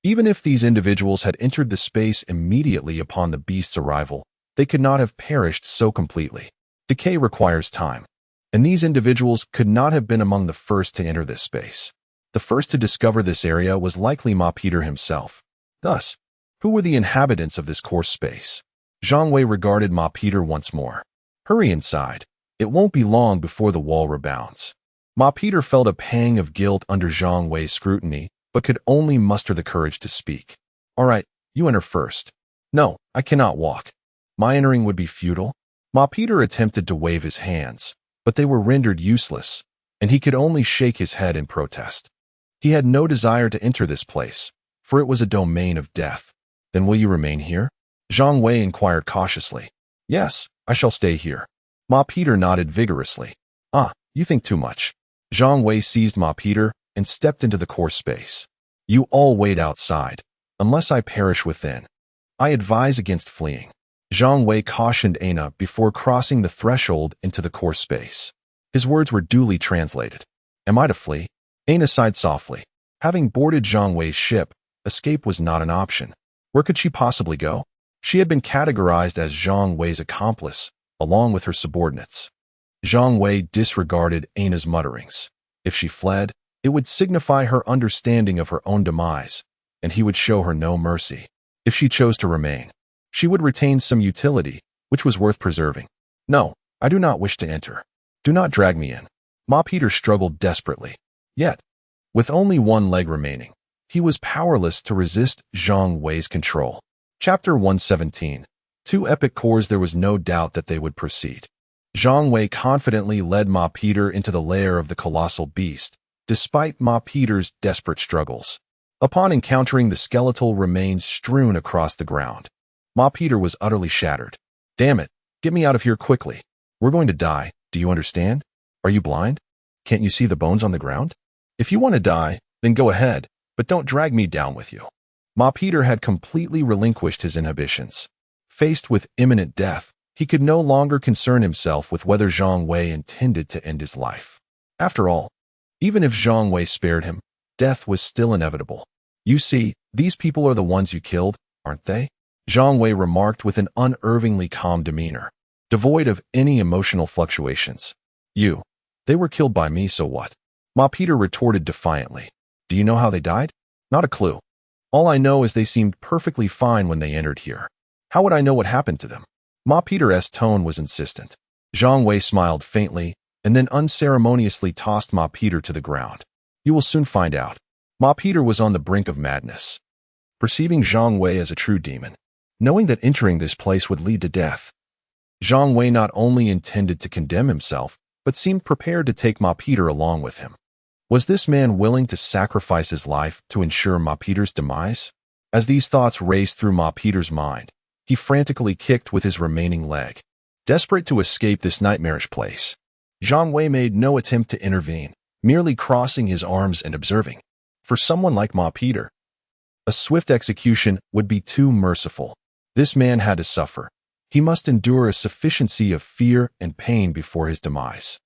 Even if these individuals had entered the space immediately upon the beast's arrival, they could not have perished so completely. Decay requires time, and these individuals could not have been among the first to enter this space. The first to discover this area was likely Ma Peter himself. Thus, who were the inhabitants of this core space? Zhang Wei regarded Ma Peter once more. Hurry inside. It won't be long before the wall rebounds. Ma Peter felt a pang of guilt under Zhang Wei's scrutiny, but could only muster the courage to speak. All right, you enter first. No, I cannot walk. My entering would be futile. Ma Peter attempted to wave his hands, but they were rendered useless, and he could only shake his head in protest. He had no desire to enter this place, for it was a domain of death. Then will you remain here? Zhang Wei inquired cautiously. Yes, I shall stay here. Ma Peter nodded vigorously. Ah, you think too much. Zhang Wei seized Ma Peter and stepped into the core space. You all wait outside, unless I perish within. I advise against fleeing. Zhang Wei cautioned Ana before crossing the threshold into the core space. His words were duly translated. Am I to flee? Ana sighed softly. Having boarded Zhang Wei's ship, escape was not an option. Where could she possibly go? She had been categorized as Zhang Wei's accomplice, along with her subordinates. Zhang Wei disregarded Ana's mutterings. If she fled, it would signify her understanding of her own demise, and he would show her no mercy. If she chose to remain, she would retain some utility, which was worth preserving. No, I do not wish to enter. Do not drag me in. Ma Peter struggled desperately. Yet, with only one leg remaining, he was powerless to resist Zhang Wei's control. Chapter 117. Two epic cores. There was no doubt that they would proceed. Zhang Wei confidently led Ma Peter into the lair of the colossal beast, despite Ma Peter's desperate struggles. Upon encountering the skeletal remains strewn across the ground, Ma Peter was utterly shattered. Damn it, get me out of here quickly. We're going to die, do you understand? Are you blind? Can't you see the bones on the ground? If you want to die, then go ahead, but don't drag me down with you. Ma Peter had completely relinquished his inhibitions. Faced with imminent death, he could no longer concern himself with whether Zhang Wei intended to end his life. After all, even if Zhang Wei spared him, death was still inevitable. You see, these people are the ones you killed, aren't they? Zhang Wei remarked with an unervingly calm demeanor, devoid of any emotional fluctuations. They were killed by me, so what? Ma Peter retorted defiantly. Do you know how they died? Not a clue. All I know is they seemed perfectly fine when they entered here. How would I know what happened to them? Ma Peter's tone was insistent. Zhang Wei smiled faintly and then unceremoniously tossed Ma Peter to the ground. You will soon find out. Ma Peter was on the brink of madness. Perceiving Zhang Wei as a true demon, knowing that entering this place would lead to death, Zhang Wei not only intended to condemn himself, but seemed prepared to take Ma Peter along with him. Was this man willing to sacrifice his life to ensure Ma Peter's demise? As these thoughts raced through Ma Peter's mind, he frantically kicked with his remaining leg. Desperate to escape this nightmarish place, Zhang Wei made no attempt to intervene, merely crossing his arms and observing. For someone like Ma Peter, a swift execution would be too merciful. This man had to suffer. He must endure a sufficiency of fear and pain before his demise.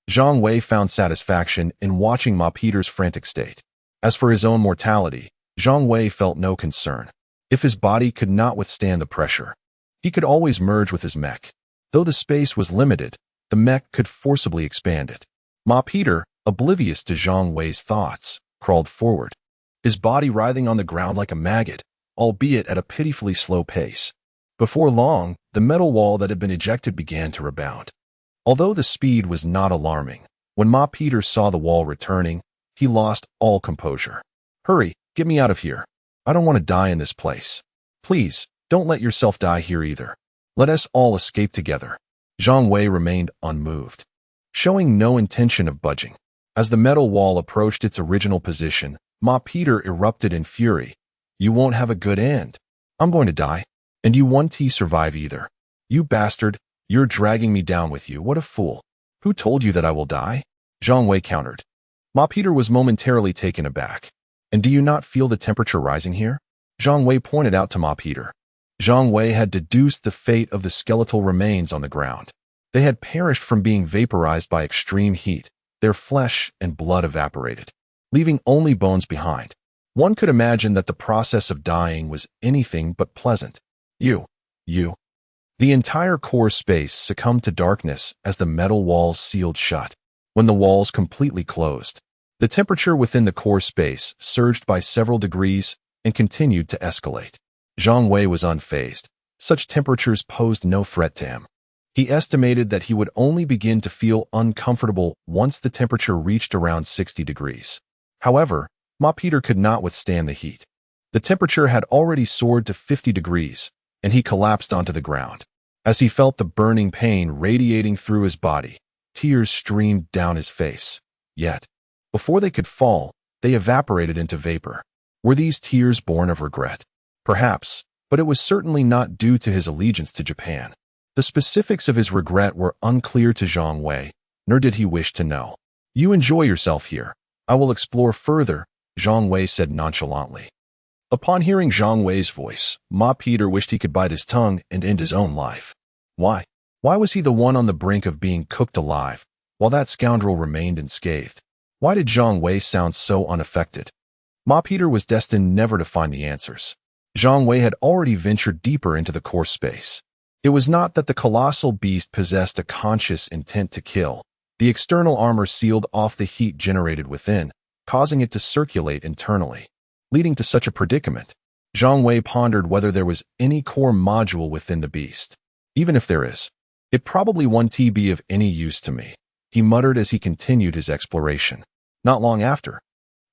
Zhang Wei found satisfaction in watching Ma Peter's frantic state. As for his own mortality, Zhang Wei felt no concern. If his body could not withstand the pressure, he could always merge with his mech. Though the space was limited, the mech could forcibly expand it. Ma Peter, oblivious to Zhang Wei's thoughts, crawled forward, his body writhing on the ground like a maggot, albeit at a pitifully slow pace. Before long, the metal wall that had been ejected began to rebound. Although the speed was not alarming, when Ma Peter saw the wall returning, he lost all composure. "Hurry, get me out of here. I don't want to die in this place. Please, don't let yourself die here either. Let us all escape together." Zhang Wei remained unmoved, showing no intention of budging. As the metal wall approached its original position, Ma Peter erupted in fury. "You won't have a good end. I'm going to die, and you won't survive either. You bastard, you're dragging me down with you. What a fool. Who told you that I will die?" Zhang Wei countered. Ma Peter was momentarily taken aback. "And do you not feel the temperature rising here?" Zhang Wei pointed out to Ma Peter. Zhang Wei had deduced the fate of the skeletal remains on the ground. They had perished from being vaporized by extreme heat. Their flesh and blood evaporated, leaving only bones behind. One could imagine that the process of dying was anything but pleasant. You. The entire core space succumbed to darkness as the metal walls sealed shut. When the walls completely closed, the temperature within the core space surged by several degrees and continued to escalate. Zhang Wei was unfazed. Such temperatures posed no threat to him. He estimated that he would only begin to feel uncomfortable once the temperature reached around 60 degrees. However, Ma Peter could not withstand the heat. The temperature had already soared to 50 degrees, and he collapsed onto the ground. As he felt the burning pain radiating through his body, tears streamed down his face. Yet, before they could fall, they evaporated into vapor. Were these tears born of regret? Perhaps, but it was certainly not due to his allegiance to Japan. The specifics of his regret were unclear to Zhang Wei, nor did he wish to know. "You enjoy yourself here. I will explore further," Zhang Wei said nonchalantly. Upon hearing Zhang Wei's voice, Ma Peter wished he could bite his tongue and end his own life. Why? Why was he the one on the brink of being cooked alive, while that scoundrel remained unscathed? Why did Zhang Wei sound so unaffected? Ma Peter was destined never to find the answers. Zhang Wei had already ventured deeper into the core space. It was not that the colossal beast possessed a conscious intent to kill. The external armor sealed off the heat generated within, causing it to circulate internally, leading to such a predicament. Zhang Wei pondered whether there was any core module within the beast. "Even if there is, it probably won't be of any use to me," he muttered as he continued his exploration. Not long after,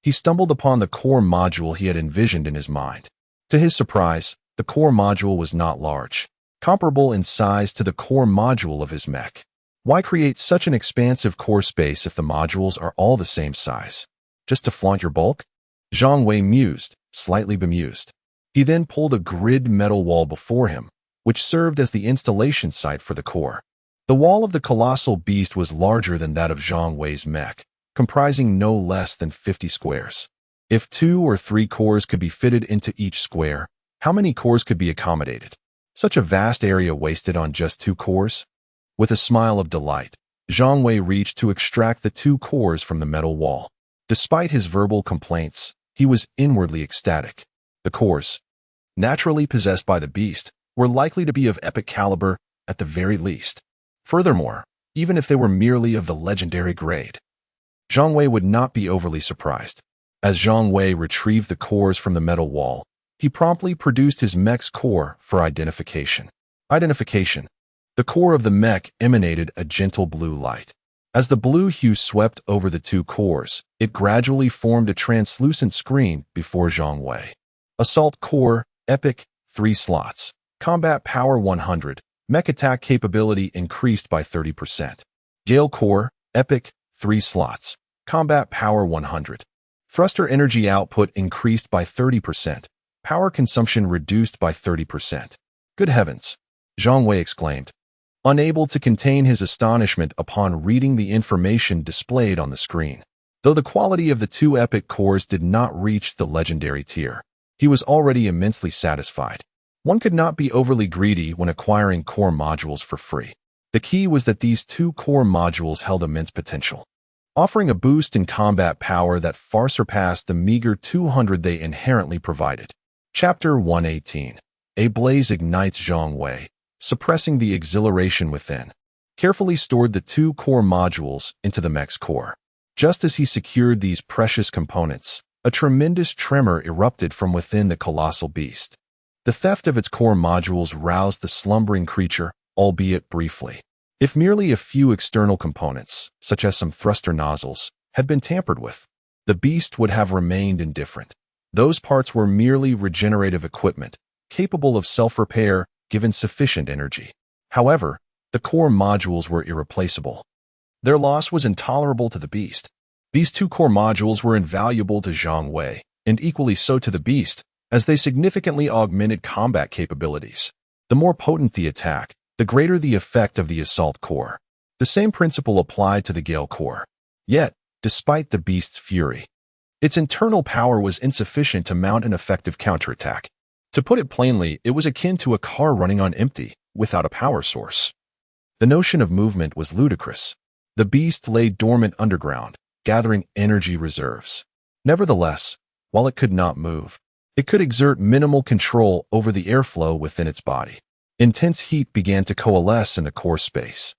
he stumbled upon the core module he had envisioned in his mind. To his surprise, the core module was not large, comparable in size to the core module of his mech. Why create such an expansive core space if the modules are all the same size? Just to flaunt your bulk? Zhang Wei mused, slightly bemused. He then pulled a grid metal wall before him, which served as the installation site for the core. The wall of the colossal beast was larger than that of Zhang Wei's mech, comprising no less than 50 squares. If 2 or 3 cores could be fitted into each square, how many cores could be accommodated? Such a vast area wasted on just 2 cores? With a smile of delight, Zhang Wei reached to extract the 2 cores from the metal wall. Despite his verbal complaints, he was inwardly ecstatic. The cores, naturally possessed by the beast, were likely to be of epic caliber at the very least. Furthermore, even if they were merely of the legendary grade, Zhang Wei would not be overly surprised. As Zhang Wei retrieved the cores from the metal wall, he promptly produced his mech's core for identification. The core of the mech emanated a gentle blue light. As the blue hue swept over the 2 cores, it gradually formed a translucent screen before Zhang Wei. Assault core, epic, 3 slots. Combat power 100. Mech attack capability increased by 30%. Gale core, epic, 3 slots. Combat power 100. Thruster energy output increased by 30%. Power consumption reduced by 30%. Good heavens! Zhang Wei exclaimed, unable to contain his astonishment upon reading the information displayed on the screen. Though the quality of the 2 epic cores did not reach the legendary tier, he was already immensely satisfied. One could not be overly greedy when acquiring core modules for free. The key was that these 2 core modules held immense potential, offering a boost in combat power that far surpassed the meager 200 they inherently provided. Chapter 118. A blaze ignites Zhang Wei, suppressing the exhilaration within. carefully stored the two core modules into the mech's core. Just as he secured these precious components, a tremendous tremor erupted from within the colossal beast. The theft of its core modules roused the slumbering creature, albeit briefly. If merely a few external components, such as some thruster nozzles, had been tampered with, the beast would have remained indifferent. Those parts were merely regenerative equipment, capable of self-repair given sufficient energy. However, the core modules were irreplaceable. Their loss was intolerable to the beast. These two core modules were invaluable to Zhang Wei, and equally so to the beast, as they significantly augmented combat capabilities. The more potent the attack, the greater the effect of the assault core. The same principle applied to the Gale core. Yet, despite the beast's fury, its internal power was insufficient to mount an effective counterattack. To put it plainly, it was akin to a car running on empty, without a power source. The notion of movement was ludicrous. The beast lay dormant underground, gathering energy reserves. Nevertheless, while it could not move, it could exert minimal control over the airflow within its body. Intense heat began to coalesce in the core space,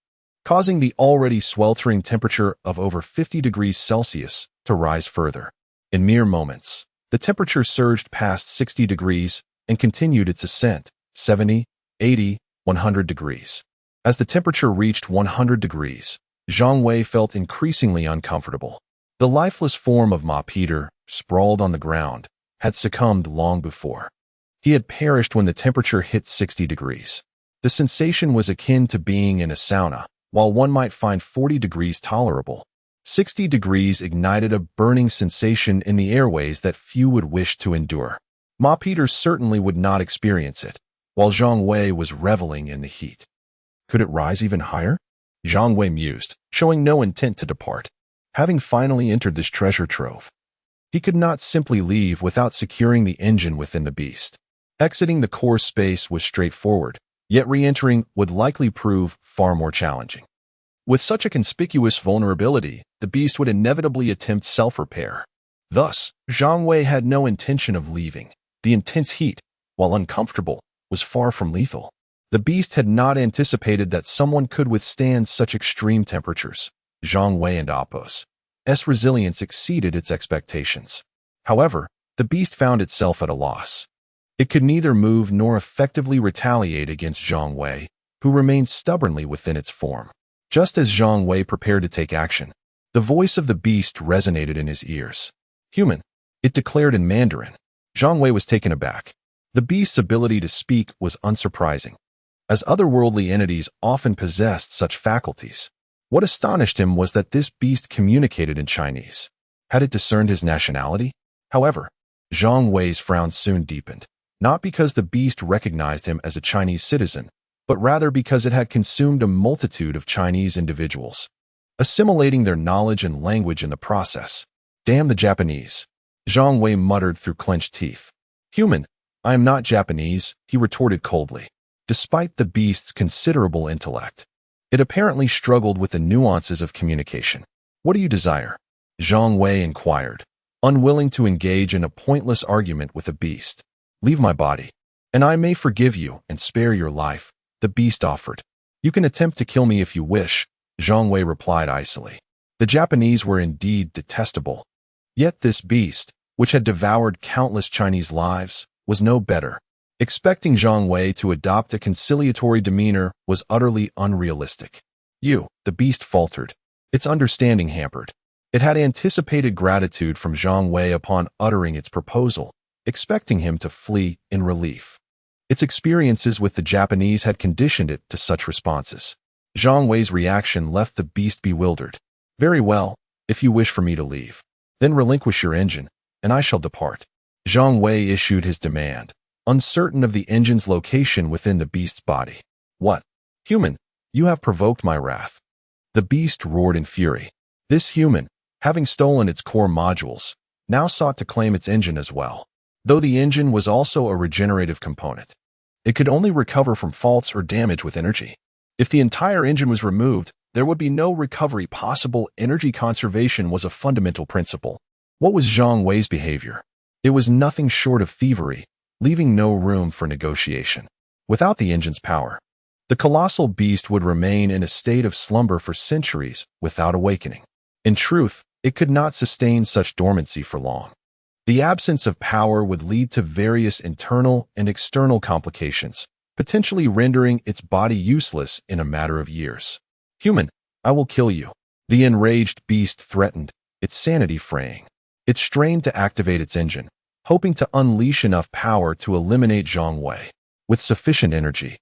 causing the already sweltering temperature of over 50 degrees Celsius to rise further. In mere moments, the temperature surged past 60 degrees and continued its ascent, 70, 80, 100 degrees. As the temperature reached 100 degrees, Zhang Wei felt increasingly uncomfortable. The lifeless form of Ma Peter, sprawled on the ground, had succumbed long before. He had perished when the temperature hit 60 degrees. The sensation was akin to being in a sauna, while one might find 40 degrees tolerable. 60 degrees ignited a burning sensation in the airways that few would wish to endure. Ma Peter certainly would not experience it, while Zhang Wei was reveling in the heat. Could it rise even higher? Zhang Wei mused, showing no intent to depart. Having finally entered this treasure trove, he could not simply leave without securing the engine within the beast. Exiting the core space was straightforward, yet re-entering would likely prove far more challenging. With such a conspicuous vulnerability, the beast would inevitably attempt self-repair. Thus, Zhang Wei had no intention of leaving. The intense heat, while uncomfortable, was far from lethal. The beast had not anticipated that someone could withstand such extreme temperatures. Zhang Wei and Apos' resilience exceeded its expectations. However, the beast found itself at a loss. It could neither move nor effectively retaliate against Zhang Wei, who remained stubbornly within its form. Just as Zhang Wei prepared to take action, the voice of the beast resonated in his ears. "Human," it declared in Mandarin. Zhang Wei was taken aback. The beast's ability to speak was unsurprising, as otherworldly entities often possessed such faculties. What astonished him was that this beast communicated in Chinese. Had it discerned his nationality? However, Zhang Wei's frown soon deepened, not because the beast recognized him as a Chinese citizen, but rather because it had consumed a multitude of Chinese individuals, assimilating their knowledge and language in the process. "Damn the Japanese," Zhang Wei muttered through clenched teeth. "Human, I am not Japanese," he retorted coldly. Despite the beast's considerable intellect, it apparently struggled with the nuances of communication. "What do you desire?" Zhang Wei inquired, unwilling to engage in a pointless argument with a beast. "Leave my body, and I may forgive you and spare your life," the beast offered. "You can attempt to kill me if you wish," Zhang Wei replied icily. The Japanese were indeed detestable. Yet this beast, which had devoured countless Chinese lives, was no better. Expecting Zhang Wei to adopt a conciliatory demeanor was utterly unrealistic. The beast faltered, its understanding hampered. It had anticipated gratitude from Zhang Wei upon uttering its proposal, expecting him to flee in relief. Its experiences with the Japanese had conditioned it to such responses. Zhang Wei's reaction left the beast bewildered. "Very well, if you wish for me to leave, then relinquish your engine, and I shall depart." Zhang Wei issued his demand, uncertain of the engine's location within the beast's body. "What? Human, you have provoked my wrath." The beast roared in fury. This human, having stolen its core modules, now sought to claim its engine as well. Though the engine was also a regenerative component, it could only recover from faults or damage with energy. If the entire engine was removed, there would be no recovery possible. Energy conservation was a fundamental principle. What was Zhang Wei's behavior? It was nothing short of thievery, leaving no room for negotiation. Without the engine's power, The colossal beast would remain in a state of slumber for centuries without awakening. In truth, it could not sustain such dormancy for long. The absence of power would lead to various internal and external complications, potentially rendering its body useless in a matter of years. "Human, I will kill you," the enraged beast threatened, its sanity fraying. It strained to activate its engine, hoping to unleash enough power to eliminate Zhang Wei. With sufficient energy,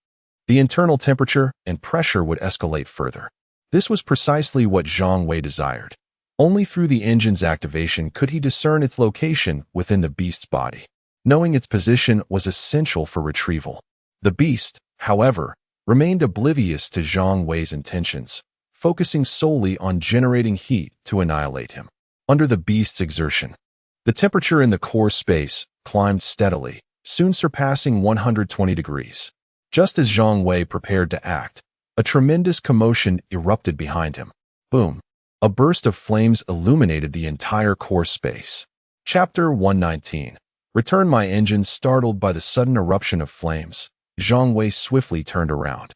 the internal temperature and pressure would escalate further. This was precisely what Zhang Wei desired. Only through the engine's activation could he discern its location within the beast's body. Knowing its position was essential for retrieval. The beast, however, remained oblivious to Zhang Wei's intentions, focusing solely on generating heat to annihilate him. Under the beast's exertion, the temperature in the core space climbed steadily, soon surpassing 120 degrees. Just as Zhang Wei prepared to act, a tremendous commotion erupted behind him. Boom! A burst of flames illuminated the entire core space. Chapter 119. Return. My engine. Startled by the sudden eruption of flames, Zhang Wei swiftly turned around.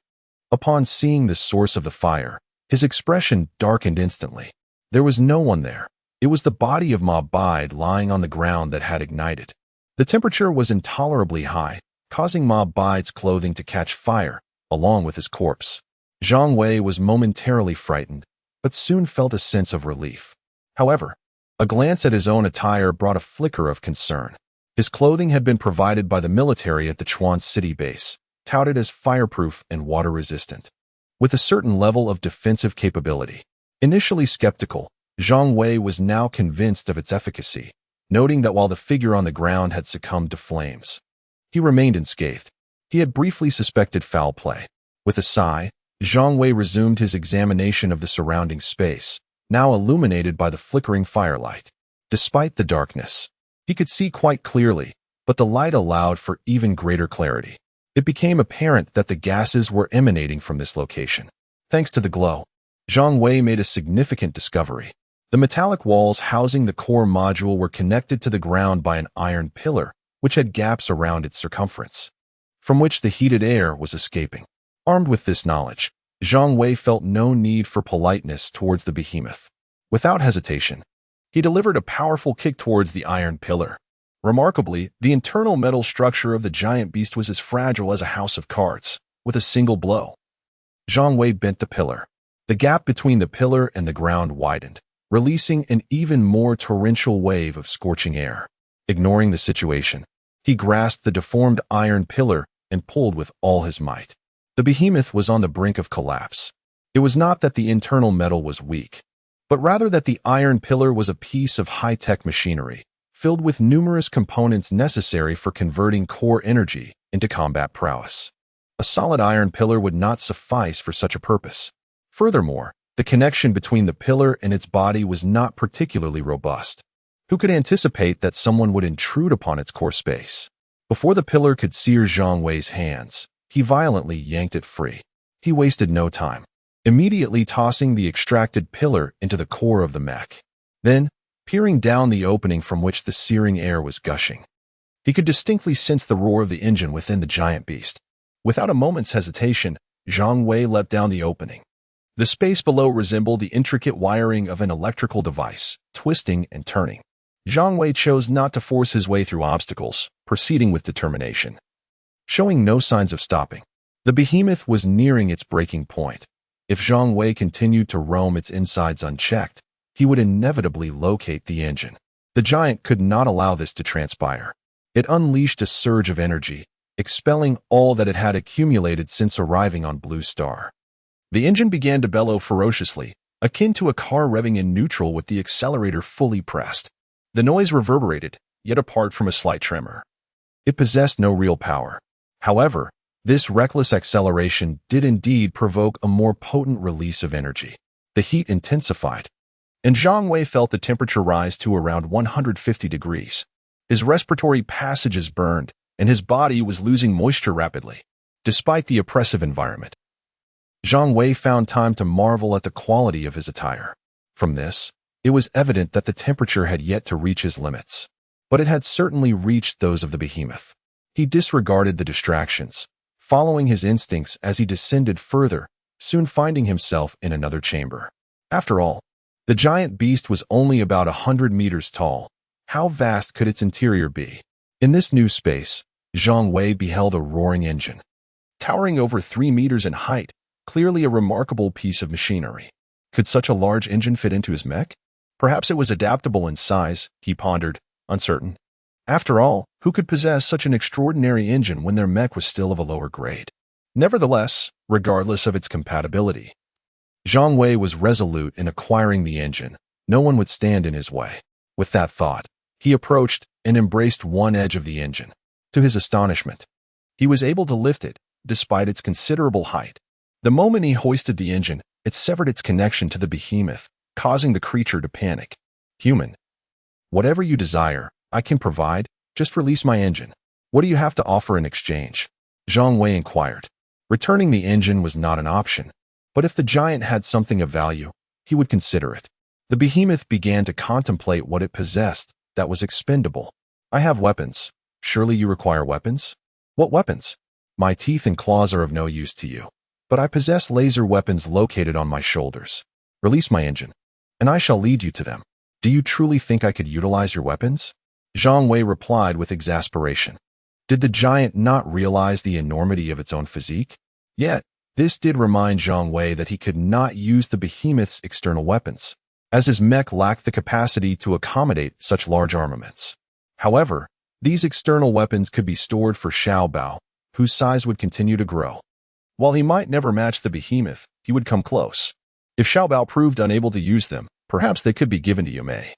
Upon seeing the source of the fire, his expression darkened instantly. There was no one there. It was the body of Ma Bide lying on the ground that had ignited. The temperature was intolerably high, causing Ma Bide's clothing to catch fire, along with his corpse. Zhang Wei was momentarily frightened, but soon felt a sense of relief. However, a glance at his own attire brought a flicker of concern. His clothing had been provided by the military at the Chuan City base, touted as fireproof and water-resistant, with a certain level of defensive capability. Initially skeptical, Zhang Wei was now convinced of its efficacy, noting that while the figure on the ground had succumbed to flames, he remained unscathed. He had briefly suspected foul play. With a sigh, Zhang Wei resumed his examination of the surrounding space, now illuminated by the flickering firelight. Despite the darkness, he could see quite clearly, but the light allowed for even greater clarity. It became apparent that the gases were emanating from this location. Thanks to the glow, Zhang Wei made a significant discovery. The metallic walls housing the core module were connected to the ground by an iron pillar, which had gaps around its circumference, from which the heated air was escaping. Armed with this knowledge, Zhang Wei felt no need for politeness towards the behemoth. Without hesitation, he delivered a powerful kick towards the iron pillar. Remarkably, the internal metal structure of the giant beast was as fragile as a house of cards. With a single blow, Zhang Wei bent the pillar. The gap between the pillar and the ground widened, releasing an even more torrential wave of scorching air. Ignoring the situation, he grasped the deformed iron pillar and pulled with all his might. The behemoth was on the brink of collapse. It was not that the internal metal was weak, but rather that the iron pillar was a piece of high-tech machinery, filled with numerous components necessary for converting core energy into combat prowess. A solid iron pillar would not suffice for such a purpose. Furthermore, the connection between the pillar and its body was not particularly robust. Who could anticipate that someone would intrude upon its core space? Before the pillar could sear Zhang Wei's hands, he violently yanked it free. He wasted no time, immediately tossing the extracted pillar into the core of the mech. Then, peering down the opening from which the searing air was gushing, he could distinctly sense the roar of the engine within the giant beast. Without a moment's hesitation, Zhang Wei leapt down the opening. The space below resembled the intricate wiring of an electrical device, twisting and turning. Zhang Wei chose not to force his way through obstacles, proceeding with determination. Showing no signs of stopping, the behemoth was nearing its breaking point. If Zhang Wei continued to roam its insides unchecked, he would inevitably locate the engine. The giant could not allow this to transpire. It unleashed a surge of energy, expelling all that it had accumulated since arriving on Blue Star. The engine began to bellow ferociously, akin to a car revving in neutral with the accelerator fully pressed. The noise reverberated, yet apart from a slight tremor. It possessed no real power. However, this reckless acceleration did indeed provoke a more potent release of energy. The heat intensified, and Zhang Wei felt the temperature rise to around 150 degrees. His respiratory passages burned, and his body was losing moisture rapidly. Despite the oppressive environment, Zhang Wei found time to marvel at the quality of his attire. From this, it was evident that the temperature had yet to reach his limits, but it had certainly reached those of the behemoth. He disregarded the distractions, following his instincts as he descended further, soon finding himself in another chamber. After all, the giant beast was only about 100 meters tall. How vast could its interior be? In this new space, Zhang Wei beheld a roaring engine. Towering over 3 meters in height, clearly a remarkable piece of machinery. Could such a large engine fit into his mech? Perhaps it was adaptable in size, he pondered, uncertain. After all, who could possess such an extraordinary engine when their mech was still of a lower grade? Nevertheless, regardless of its compatibility, Zhang Wei was resolute in acquiring the engine. No one would stand in his way. With that thought, he approached and embraced one edge of the engine. To his astonishment, he was able to lift it, despite its considerable height. The moment he hoisted the engine, it severed its connection to the behemoth, causing the creature to panic. Human, whatever you desire, I can provide, just release my engine. What do you have to offer in exchange? Zhang Wei inquired. Returning the engine was not an option, but if the giant had something of value, he would consider it. The behemoth began to contemplate what it possessed that was expendable. I have weapons. Surely you require weapons? What weapons? My teeth and claws are of no use to you, but I possess laser weapons located on my shoulders. Release my engine, and I shall lead you to them. Do you truly think I could utilize your weapons? Zhang Wei replied with exasperation. Did the giant not realize the enormity of its own physique? Yet, this did remind Zhang Wei that he could not use the behemoth's external weapons, as his mech lacked the capacity to accommodate such large armaments. However, these external weapons could be stored for Xiao Bao, whose size would continue to grow. While he might never match the behemoth, he would come close. If Xiao Bao proved unable to use them, perhaps they could be given to Yume,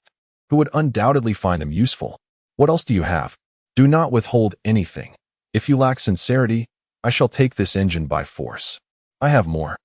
who would undoubtedly find them useful. What else do you have? Do not withhold anything. If you lack sincerity, I shall take this engine by force. I have more.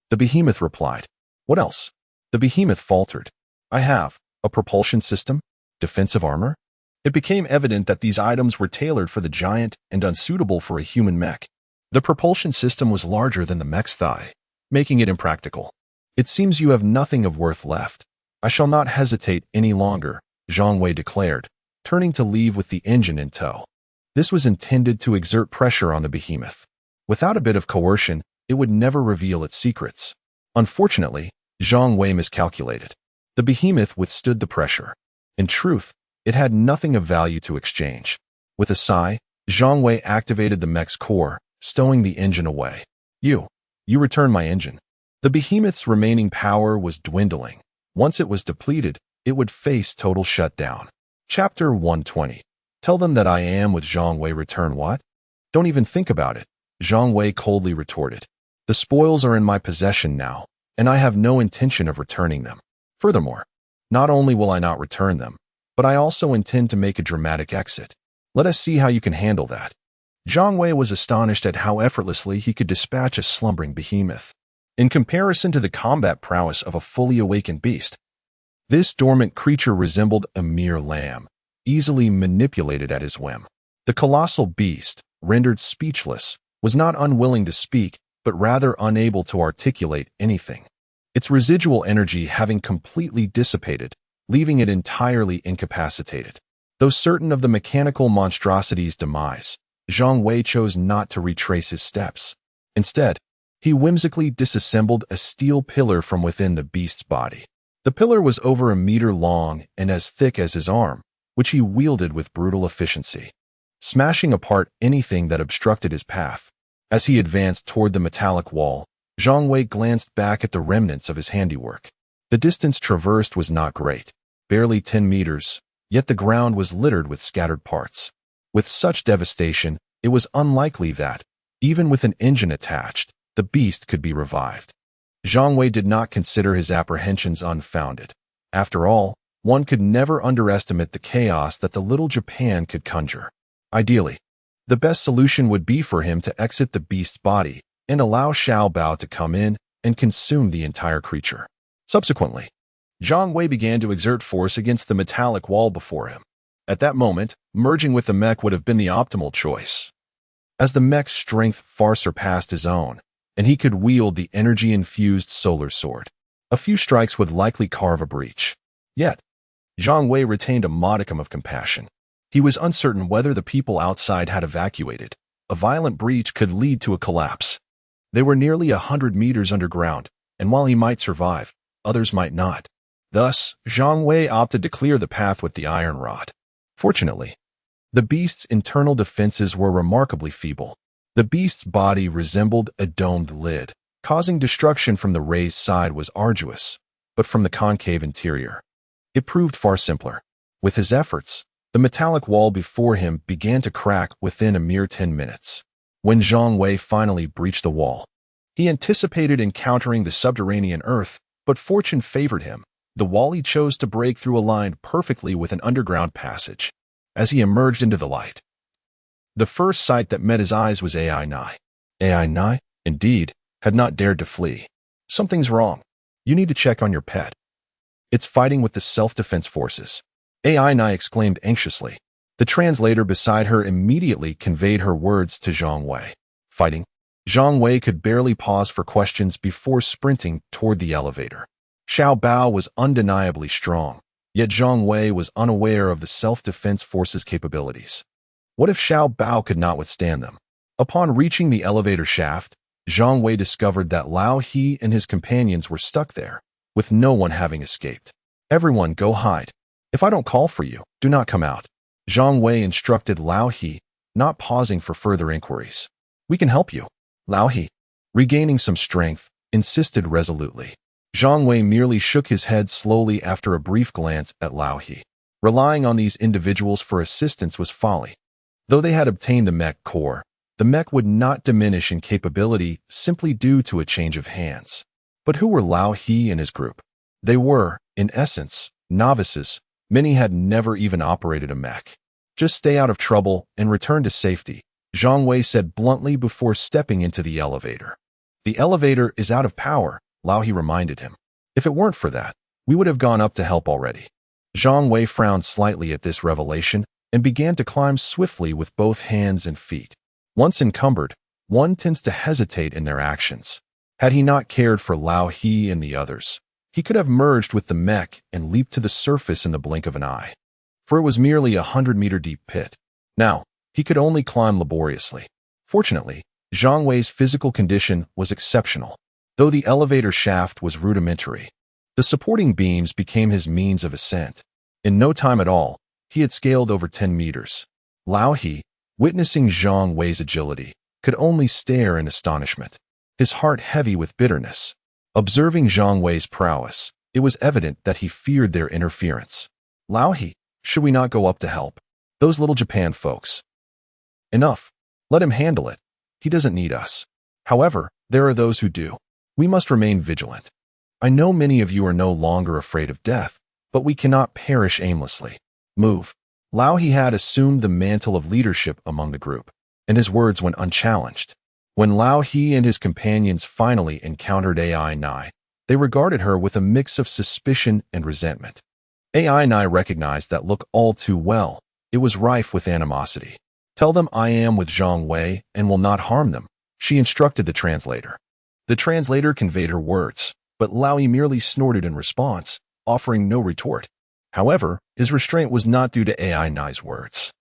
The behemoth replied. What else? The behemoth faltered. I have a propulsion system, defensive armor. It became evident that these items were tailored for the giant and unsuitable for a human mech. The propulsion system was larger than the mech's thigh, making it impractical. It seems you have nothing of worth left. I shall not hesitate any longer, Zhang Wei declared, turning to leave with the engine in tow. This was intended to exert pressure on the behemoth. Without a bit of coercion, it would never reveal its secrets. Unfortunately, Zhang Wei miscalculated. The behemoth withstood the pressure. In truth, it had nothing of value to exchange. With a sigh, Zhang Wei activated the mech's core, stowing the engine away. You return my engine. The behemoth's remaining power was dwindling. Once it was depleted, it would face total shutdown. Chapter 120. Tell them that I am with Zhang Wei. Return what? Don't even think about it, Zhang Wei coldly retorted. The spoils are in my possession now, and I have no intention of returning them. Furthermore, not only will I not return them, but I also intend to make a dramatic exit. Let us see how you can handle that. Zhang Wei was astonished at how effortlessly he could dispatch a slumbering behemoth. In comparison to the combat prowess of a fully awakened beast, this dormant creature resembled a mere lamb, easily manipulated at his whim. The colossal beast, rendered speechless, was not unwilling to speak, but rather unable to articulate anything. Its residual energy having completely dissipated, leaving it entirely incapacitated. Though certain of the mechanical monstrosity's demise, Zhang Wei chose not to retrace his steps. Instead, he whimsically disassembled a steel pillar from within the beast's body. The pillar was over 1 meter long and as thick as his arm, which he wielded with brutal efficiency, smashing apart anything that obstructed his path. As he advanced toward the metallic wall, Zhang Wei glanced back at the remnants of his handiwork. The distance traversed was not great, barely 10 meters, yet the ground was littered with scattered parts. With such devastation, it was unlikely that, even with an engine attached, the beast could be revived. Zhang Wei did not consider his apprehensions unfounded. After all, one could never underestimate the chaos that the little Japan could conjure. Ideally, the best solution would be for him to exit the beast's body and allow Xiao Bao to come in and consume the entire creature. Subsequently, Zhang Wei began to exert force against the metallic wall before him. At that moment, merging with the mech would have been the optimal choice, as the mech's strength far surpassed his own, and he could wield the energy-infused solar sword. A few strikes would likely carve a breach. Yet, Zhang Wei retained a modicum of compassion. He was uncertain whether the people outside had evacuated, a violent breach could lead to a collapse. They were nearly 100 meters underground, and while he might survive, others might not. Thus, Zhang Wei opted to clear the path with the iron rod. Fortunately, the beast's internal defenses were remarkably feeble. The beast's body resembled a domed lid. Causing destruction from the raised side was arduous, but from the concave interior, it proved far simpler. With his efforts, the metallic wall before him began to crack within a mere 10 minutes. When Zhang Wei finally breached the wall, he anticipated encountering the subterranean earth, but fortune favored him. The wall he chose to break through aligned perfectly with an underground passage. As he emerged into the light, the first sight that met his eyes was AI Nai. AI Nai, indeed, had not dared to flee. Something's wrong. You need to check on your pet. It's fighting with the self-defense forces. AI Nai exclaimed anxiously. The translator beside her immediately conveyed her words to Zhang Wei. Fighting? Zhang Wei could barely pause for questions before sprinting toward the elevator. Xiao Bao was undeniably strong, yet Zhang Wei was unaware of the self-defense force's capabilities. What if Xiao Bao could not withstand them? Upon reaching the elevator shaft, Zhang Wei discovered that Lao He and his companions were stuck there, with no one having escaped. Everyone go hide. If I don't call for you, do not come out. Zhang Wei instructed Lao He, not pausing for further inquiries. We can help you. Lao He, regaining some strength, insisted resolutely. Zhang Wei merely shook his head slowly after a brief glance at Lao He. Relying on these individuals for assistance was folly. Though they had obtained the mech core, the mech would not diminish in capability simply due to a change of hands. But who were Lao He and his group? They were, in essence, novices. Many had never even operated a mech. Just stay out of trouble and return to safety, Zhang Wei said bluntly before stepping into the elevator. The elevator is out of power, Lao He reminded him. If it weren't for that, we would have gone up to help already. Zhang Wei frowned slightly at this revelation and began to climb swiftly with both hands and feet. Once encumbered, one tends to hesitate in their actions. Had he not cared for Lao He and the others, he could have merged with the mech and leaped to the surface in the blink of an eye. For it was merely a 100-meter deep pit. Now, he could only climb laboriously. Fortunately, Zhang Wei's physical condition was exceptional. Though the elevator shaft was rudimentary, the supporting beams became his means of ascent. In no time at all, he had scaled over 10 meters. Lao He, witnessing Zhang Wei's agility, could only stare in astonishment, his heart heavy with bitterness. Observing Zhang Wei's prowess, it was evident that he feared their interference. Lao He, should we not go up to help? Those little Japan folks. Enough. Let him handle it. He doesn't need us. However, there are those who do. We must remain vigilant. I know many of you are no longer afraid of death, but we cannot perish aimlessly. Move. Lao He had assumed the mantle of leadership among the group, and his words went unchallenged. When Lao He and his companions finally encountered AI Nai, they regarded her with a mix of suspicion and resentment. AI Nai recognized that look all too well. It was rife with animosity. Tell them I am with Zhang Wei and will not harm them, she instructed the translator. The translator conveyed her words, but Lao He merely snorted in response, offering no retort. However, his restraint was not due to AI Nai's words.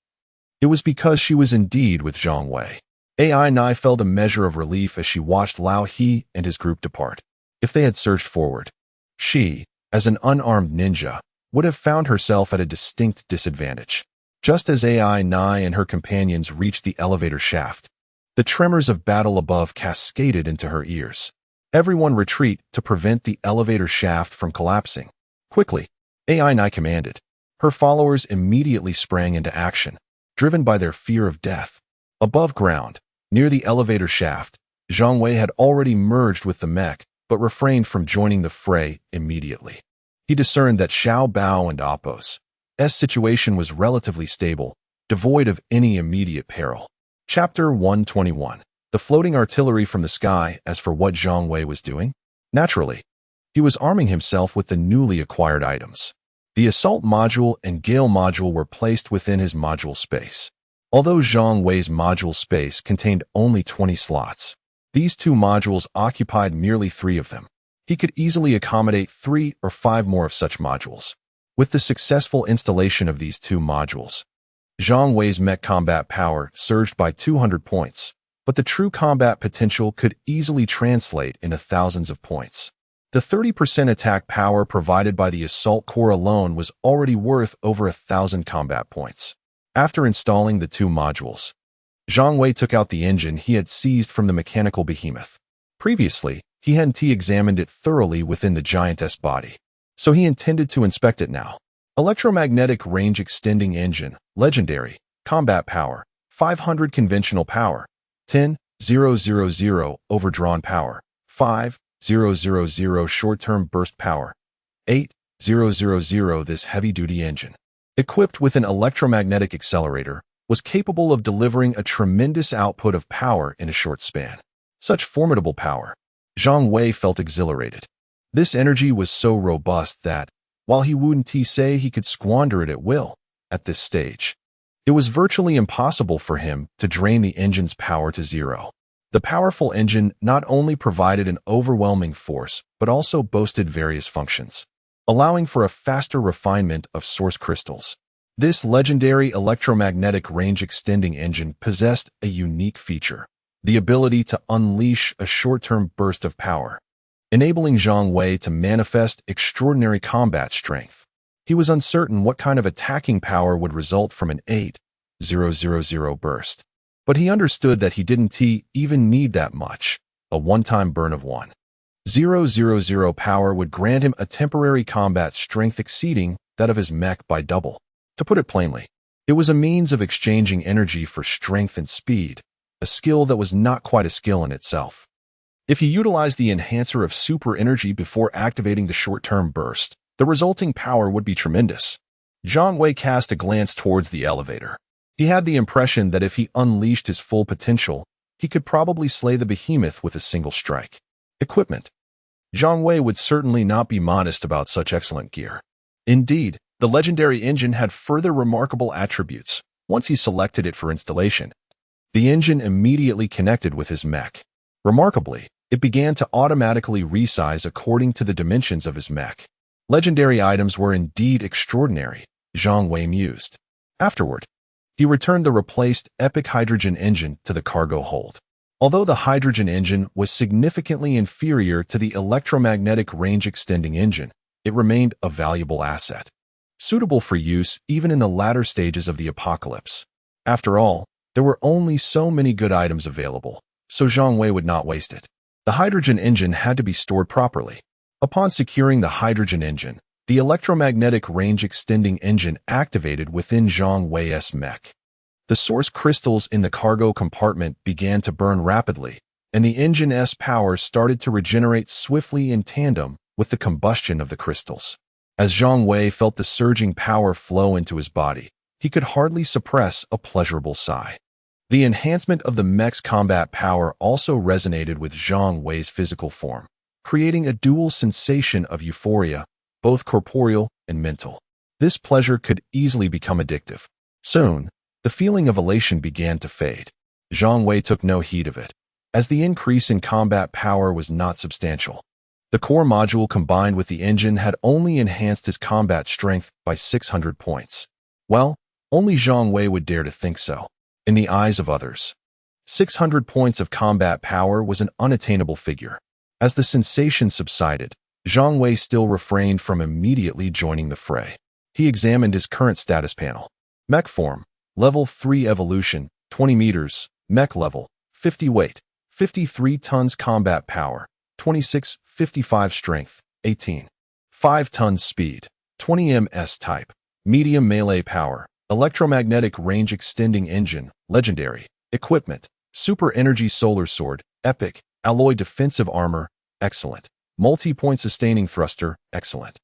It was because she was indeed with Zhang Wei. AI Nai felt a measure of relief as she watched Lao He and his group depart. If they had surged forward, she, as an unarmed ninja, would have found herself at a distinct disadvantage. Just as AI Nai and her companions reached the elevator shaft, the tremors of battle above cascaded into her ears. Everyone retreat to prevent the elevator shaft from collapsing. Quickly, AI Nai commanded. Her followers immediately sprang into action, driven by their fear of death. Above ground, near the elevator shaft, Zhang Wei had already merged with the mech, but refrained from joining the fray immediately. He discerned that Xiao Bao and Apo's situation was relatively stable, devoid of any immediate peril. Chapter 121. The floating artillery from the sky. As for what Zhang Wei was doing, naturally, he was arming himself with the newly acquired items. The assault module and gale module were placed within his module space. Although Zhang Wei's module space contained only 20 slots, these two modules occupied merely 3 of them. He could easily accommodate 3 or 5 more of such modules. With the successful installation of these 2 modules, Zhang Wei's mech combat power surged by 200 points, but the true combat potential could easily translate into thousands of points. The 30% attack power provided by the assault core alone was already worth over 1,000 combat points. After installing the two modules, Zhang Wei took out the engine he had seized from the mechanical behemoth. Previously, he hadn't examined it thoroughly within the giantess body, so he intended to inspect it now. Electromagnetic range extending engine, legendary, combat power, 500 conventional power, 10,000 overdrawn power, 5,000 short-term burst power, 8,000 this heavy-duty engine. Equipped with an electromagnetic accelerator, was capable of delivering a tremendous output of power in a short span. Such formidable power. Zhang Wei felt exhilarated. This energy was so robust that, while he wouldn't say he could squander it at will, at this stage, it was virtually impossible for him to drain the engine's power to zero. The powerful engine not only provided an overwhelming force, but also boasted various functions, allowing for a faster refinement of source crystals. This legendary electromagnetic range-extending engine possessed a unique feature, the ability to unleash a short-term burst of power, enabling Zhang Wei to manifest extraordinary combat strength. He was uncertain what kind of attacking power would result from an 8,000 burst, but he understood that he didn't even need that much. A one-time burn of 1,000 power would grant him a temporary combat strength exceeding that of his mech by double. To put it plainly, it was a means of exchanging energy for strength and speed, a skill that was not quite a skill in itself. If he utilized the enhancer of super energy before activating the short-term burst, the resulting power would be tremendous. Zhang Wei cast a glance towards the elevator. He had the impression that if he unleashed his full potential, he could probably slay the behemoth with a single strike. Equipment. Zhang Wei would certainly not be modest about such excellent gear. Indeed, the legendary engine had further remarkable attributes. Once he selected it for installation, the engine immediately connected with his mech. Remarkably, it began to automatically resize according to the dimensions of his mech. Legendary items were indeed extraordinary, Zhang Wei mused. Afterward, he returned the replaced epic hydrogen engine to the cargo hold. Although the hydrogen engine was significantly inferior to the electromagnetic range-extending engine, it remained a valuable asset, suitable for use even in the latter stages of the apocalypse. After all, there were only so many good items available, so Zhang Wei would not waste it. The hydrogen engine had to be stored properly. Upon securing the hydrogen engine, the electromagnetic range-extending engine activated within Zhang Wei's mech. The source crystals in the cargo compartment began to burn rapidly, and the engine's power started to regenerate swiftly in tandem with the combustion of the crystals. As Zhang Wei felt the surging power flow into his body, he could hardly suppress a pleasurable sigh. The enhancement of the mech's combat power also resonated with Zhang Wei's physical form, creating a dual sensation of euphoria, both corporeal and mental. This pleasure could easily become addictive. Soon, the feeling of elation began to fade. Zhang Wei took no heed of it, as the increase in combat power was not substantial. The core module combined with the engine had only enhanced his combat strength by 600 points. Well, only Zhang Wei would dare to think so. In the eyes of others, 600 points of combat power was an unattainable figure. As the sensation subsided, Zhang Wei still refrained from immediately joining the fray. He examined his current status panel. Mech form, level 3 evolution, 20 meters, mech level, 50 weight, 53 tons combat power, 26, 55 strength, 18. 5 tons speed, 20 ms type, medium melee power, electromagnetic range extending engine, legendary, equipment, super energy solar sword, epic, alloy defensive armor, excellent, multi-point sustaining thruster, excellent.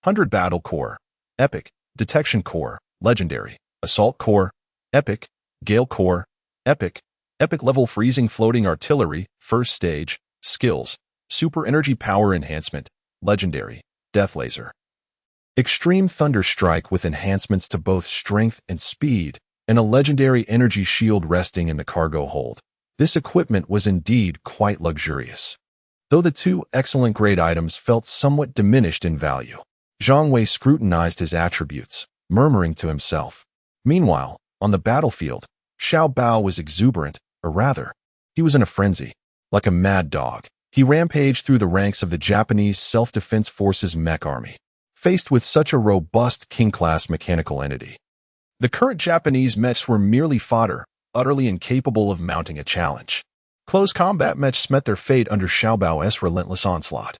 100 battle core, epic, detection core, legendary, assault core, epic, gale core, epic, epic level freezing floating artillery, first stage, skills, super energy power enhancement, legendary, death laser. Extreme Thunder Strike with enhancements to both strength and speed, and a legendary energy shield resting in the cargo hold. This equipment was indeed quite luxurious. Though the two excellent grade items felt somewhat diminished in value, Zhang Wei scrutinized his attributes, murmuring to himself. Meanwhile, On the battlefield, Xiao Bao was exuberant, or rather, he was in a frenzy. Like a mad dog, he rampaged through the ranks of the Japanese Self-Defense Forces mech army, faced with such a robust king-class mechanical entity. The current Japanese mechs were merely fodder, utterly incapable of mounting a challenge. Close combat mechs met their fate under Xiao Bao's relentless onslaught,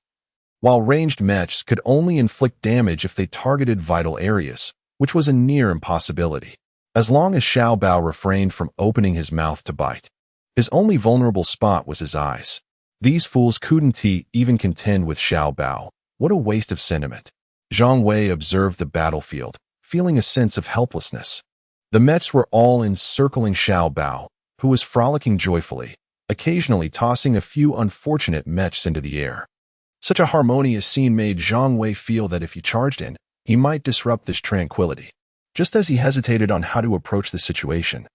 while ranged mechs could only inflict damage if they targeted vital areas, which was a near impossibility. As long as Xiao Bao refrained from opening his mouth to bite, his only vulnerable spot was his eyes. These fools couldn't even contend with Xiao Bao. What a waste of sentiment. Zhang Wei observed the battlefield, feeling a sense of helplessness. The mechs were all encircling Xiao Bao, who was frolicking joyfully, occasionally tossing a few unfortunate mechs into the air. Such a harmonious scene made Zhang Wei feel that if he charged in, he might disrupt this tranquility. Just as he hesitated on how to approach the situation,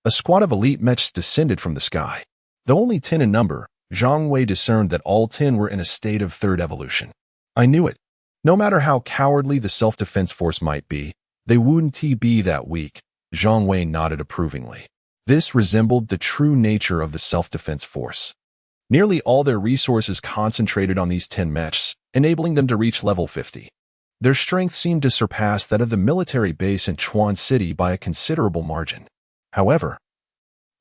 a squad of elite mechs descended from the sky. Though only 10 in number, Zhang Wei discerned that all 10 were in a state of third evolution. I knew it. No matter how cowardly the self-defense force might be, they wouldn't be that weak. Zhang Wei nodded approvingly. This resembled the true nature of the self-defense force. Nearly all their resources concentrated on these 10 mechs, enabling them to reach level 50. Their strength seemed to surpass that of the military base in Chuan City by a considerable margin. However,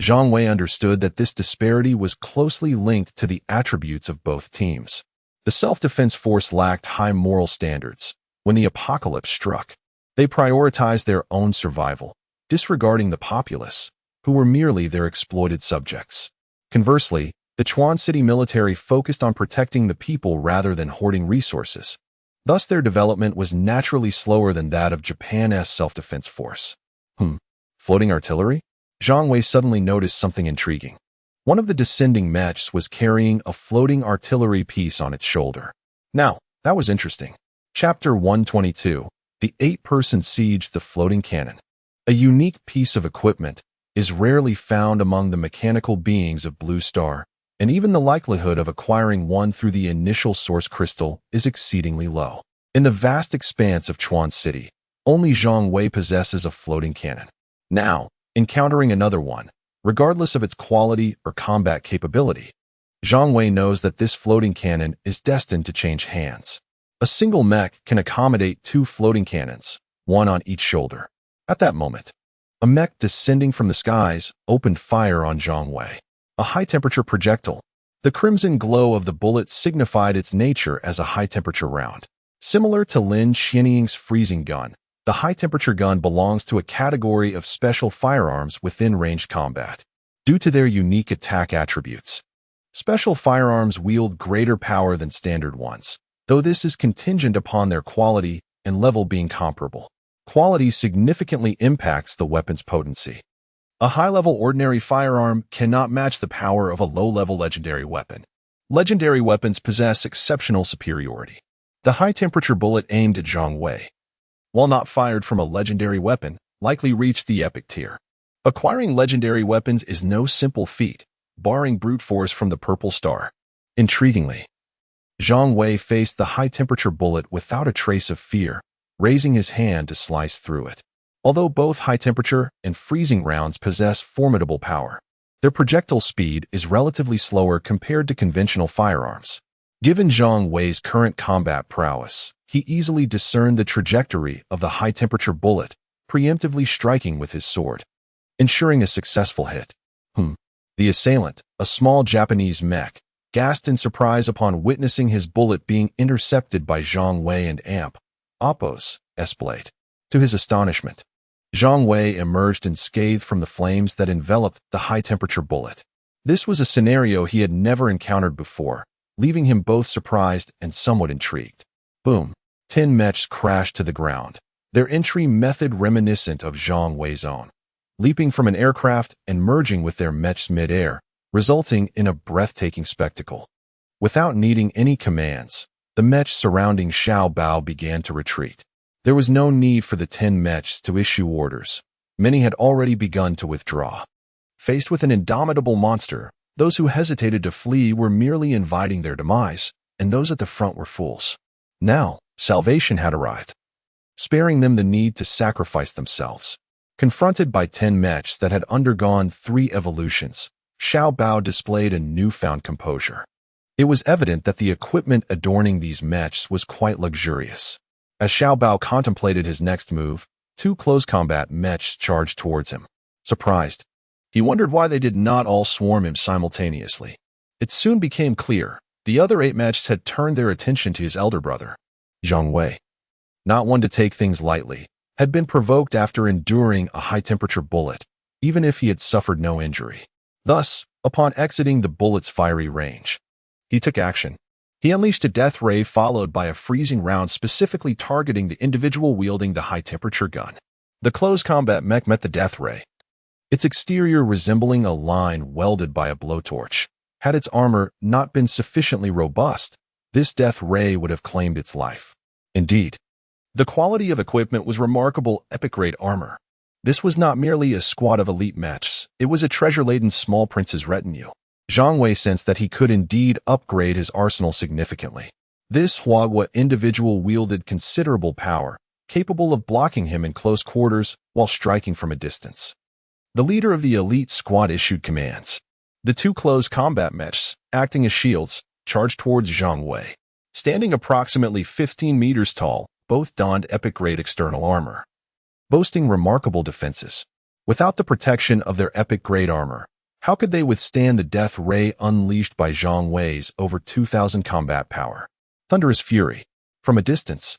Zhang Wei understood that this disparity was closely linked to the attributes of both teams. The self-defense force lacked high moral standards. When the apocalypse struck, they prioritized their own survival, disregarding the populace, who were merely their exploited subjects. Conversely, the Chuan City military focused on protecting the people rather than hoarding resources. Thus, their development was naturally slower than that of Japan's self-defense force. Floating artillery? Zhang Wei suddenly noticed something intriguing. One of the descending mechs was carrying a floating artillery piece on its shoulder. Now, that was interesting. Chapter 122, The 8-Person Siege, the Floating Cannon. A unique piece of equipment is rarely found among the mechanical beings of Blue Star, and even the likelihood of acquiring one through the initial source crystal is exceedingly low. In the vast expanse of Chuan City, only Zhang Wei possesses a floating cannon. Now, encountering another one, regardless of its quality or combat capability, Zhang Wei knows that this floating cannon is destined to change hands. A single mech can accommodate 2 floating cannons, one on each shoulder. At that moment, a mech descending from the skies opened fire on Zhang Wei. A high-temperature projectile. The crimson glow of the bullet signified its nature as a high-temperature round. Similar to Lin Xianying's freezing gun, the high-temperature gun belongs to a category of special firearms within ranged combat. Due to their unique attack attributes, special firearms wield greater power than standard ones, though this is contingent upon their quality and level being comparable. Quality significantly impacts the weapon's potency. A high-level ordinary firearm cannot match the power of a low-level legendary weapon. Legendary weapons possess exceptional superiority. The high-temperature bullet aimed at Zhang Wei, while not fired from a legendary weapon, likely reached the epic tier. Acquiring legendary weapons is no simple feat, barring brute force from the Purple Star. Intriguingly, Zhang Wei faced the high-temperature bullet without a trace of fear, raising his hand to slice through it. Although both high-temperature and freezing rounds possess formidable power, their projectile speed is relatively slower compared to conventional firearms. Given Zhang Wei's current combat prowess, he easily discerned the trajectory of the high-temperature bullet, preemptively striking with his sword, ensuring a successful hit. The assailant, a small Japanese mech, gasped in surprise upon witnessing his bullet being intercepted by Zhang Wei and Appo's S-blade. To his astonishment, Zhang Wei emerged unscathed from the flames that enveloped the high-temperature bullet. This was a scenario he had never encountered before, leaving him both surprised and somewhat intrigued. Boom. 10 mechs crashed to the ground, their entry method reminiscent of Zhang Wei's own, leaping from an aircraft and merging with their mechs mid-air, resulting in a breathtaking spectacle. Without needing any commands, the mechs surrounding Xiao Bao began to retreat. There was no need for the 10 mechs to issue orders. Many had already begun to withdraw. Faced with an indomitable monster, those who hesitated to flee were merely inviting their demise, and those at the front were fools. Now, salvation had arrived, sparing them the need to sacrifice themselves. Confronted by 10 mechs that had undergone 3 evolutions, Xiao Bao displayed a newfound composure. It was evident that the equipment adorning these mechs was quite luxurious. As Xiao Bao contemplated his next move, 2 close combat mechs charged towards him. Surprised, he wondered why they did not all swarm him simultaneously. It soon became clear the other 8 mechs had turned their attention to his elder brother, Zhang Wei. Not one to take things lightly, had been provoked after enduring a high-temperature bullet, even if he had suffered no injury. Thus, upon exiting the bullet's fiery range, he took action. He unleashed a death ray followed by a freezing round specifically targeting the individual wielding the high-temperature gun. The close combat mech met the death ray. Its exterior resembling a line welded by a blowtorch. Had its armor not been sufficiently robust, this death ray would have claimed its life. Indeed, the quality of equipment was remarkable epic-grade armor. This was not merely a squad of elite mechs, it was a treasure-laden small prince's retinue. Zhang Wei sensed that he could indeed upgrade his arsenal significantly. This Huagua individual wielded considerable power, capable of blocking him in close quarters while striking from a distance. The leader of the elite squad issued commands. The 2 close combat mechs, acting as shields, charged towards Zhang Wei. Standing approximately 15 meters tall, both donned epic-grade external armor, boasting remarkable defenses. Without the protection of their epic-grade armor, how could they withstand the death ray unleashed by Zhang Wei's over 2,000 combat power? Thunderous fury. From a distance,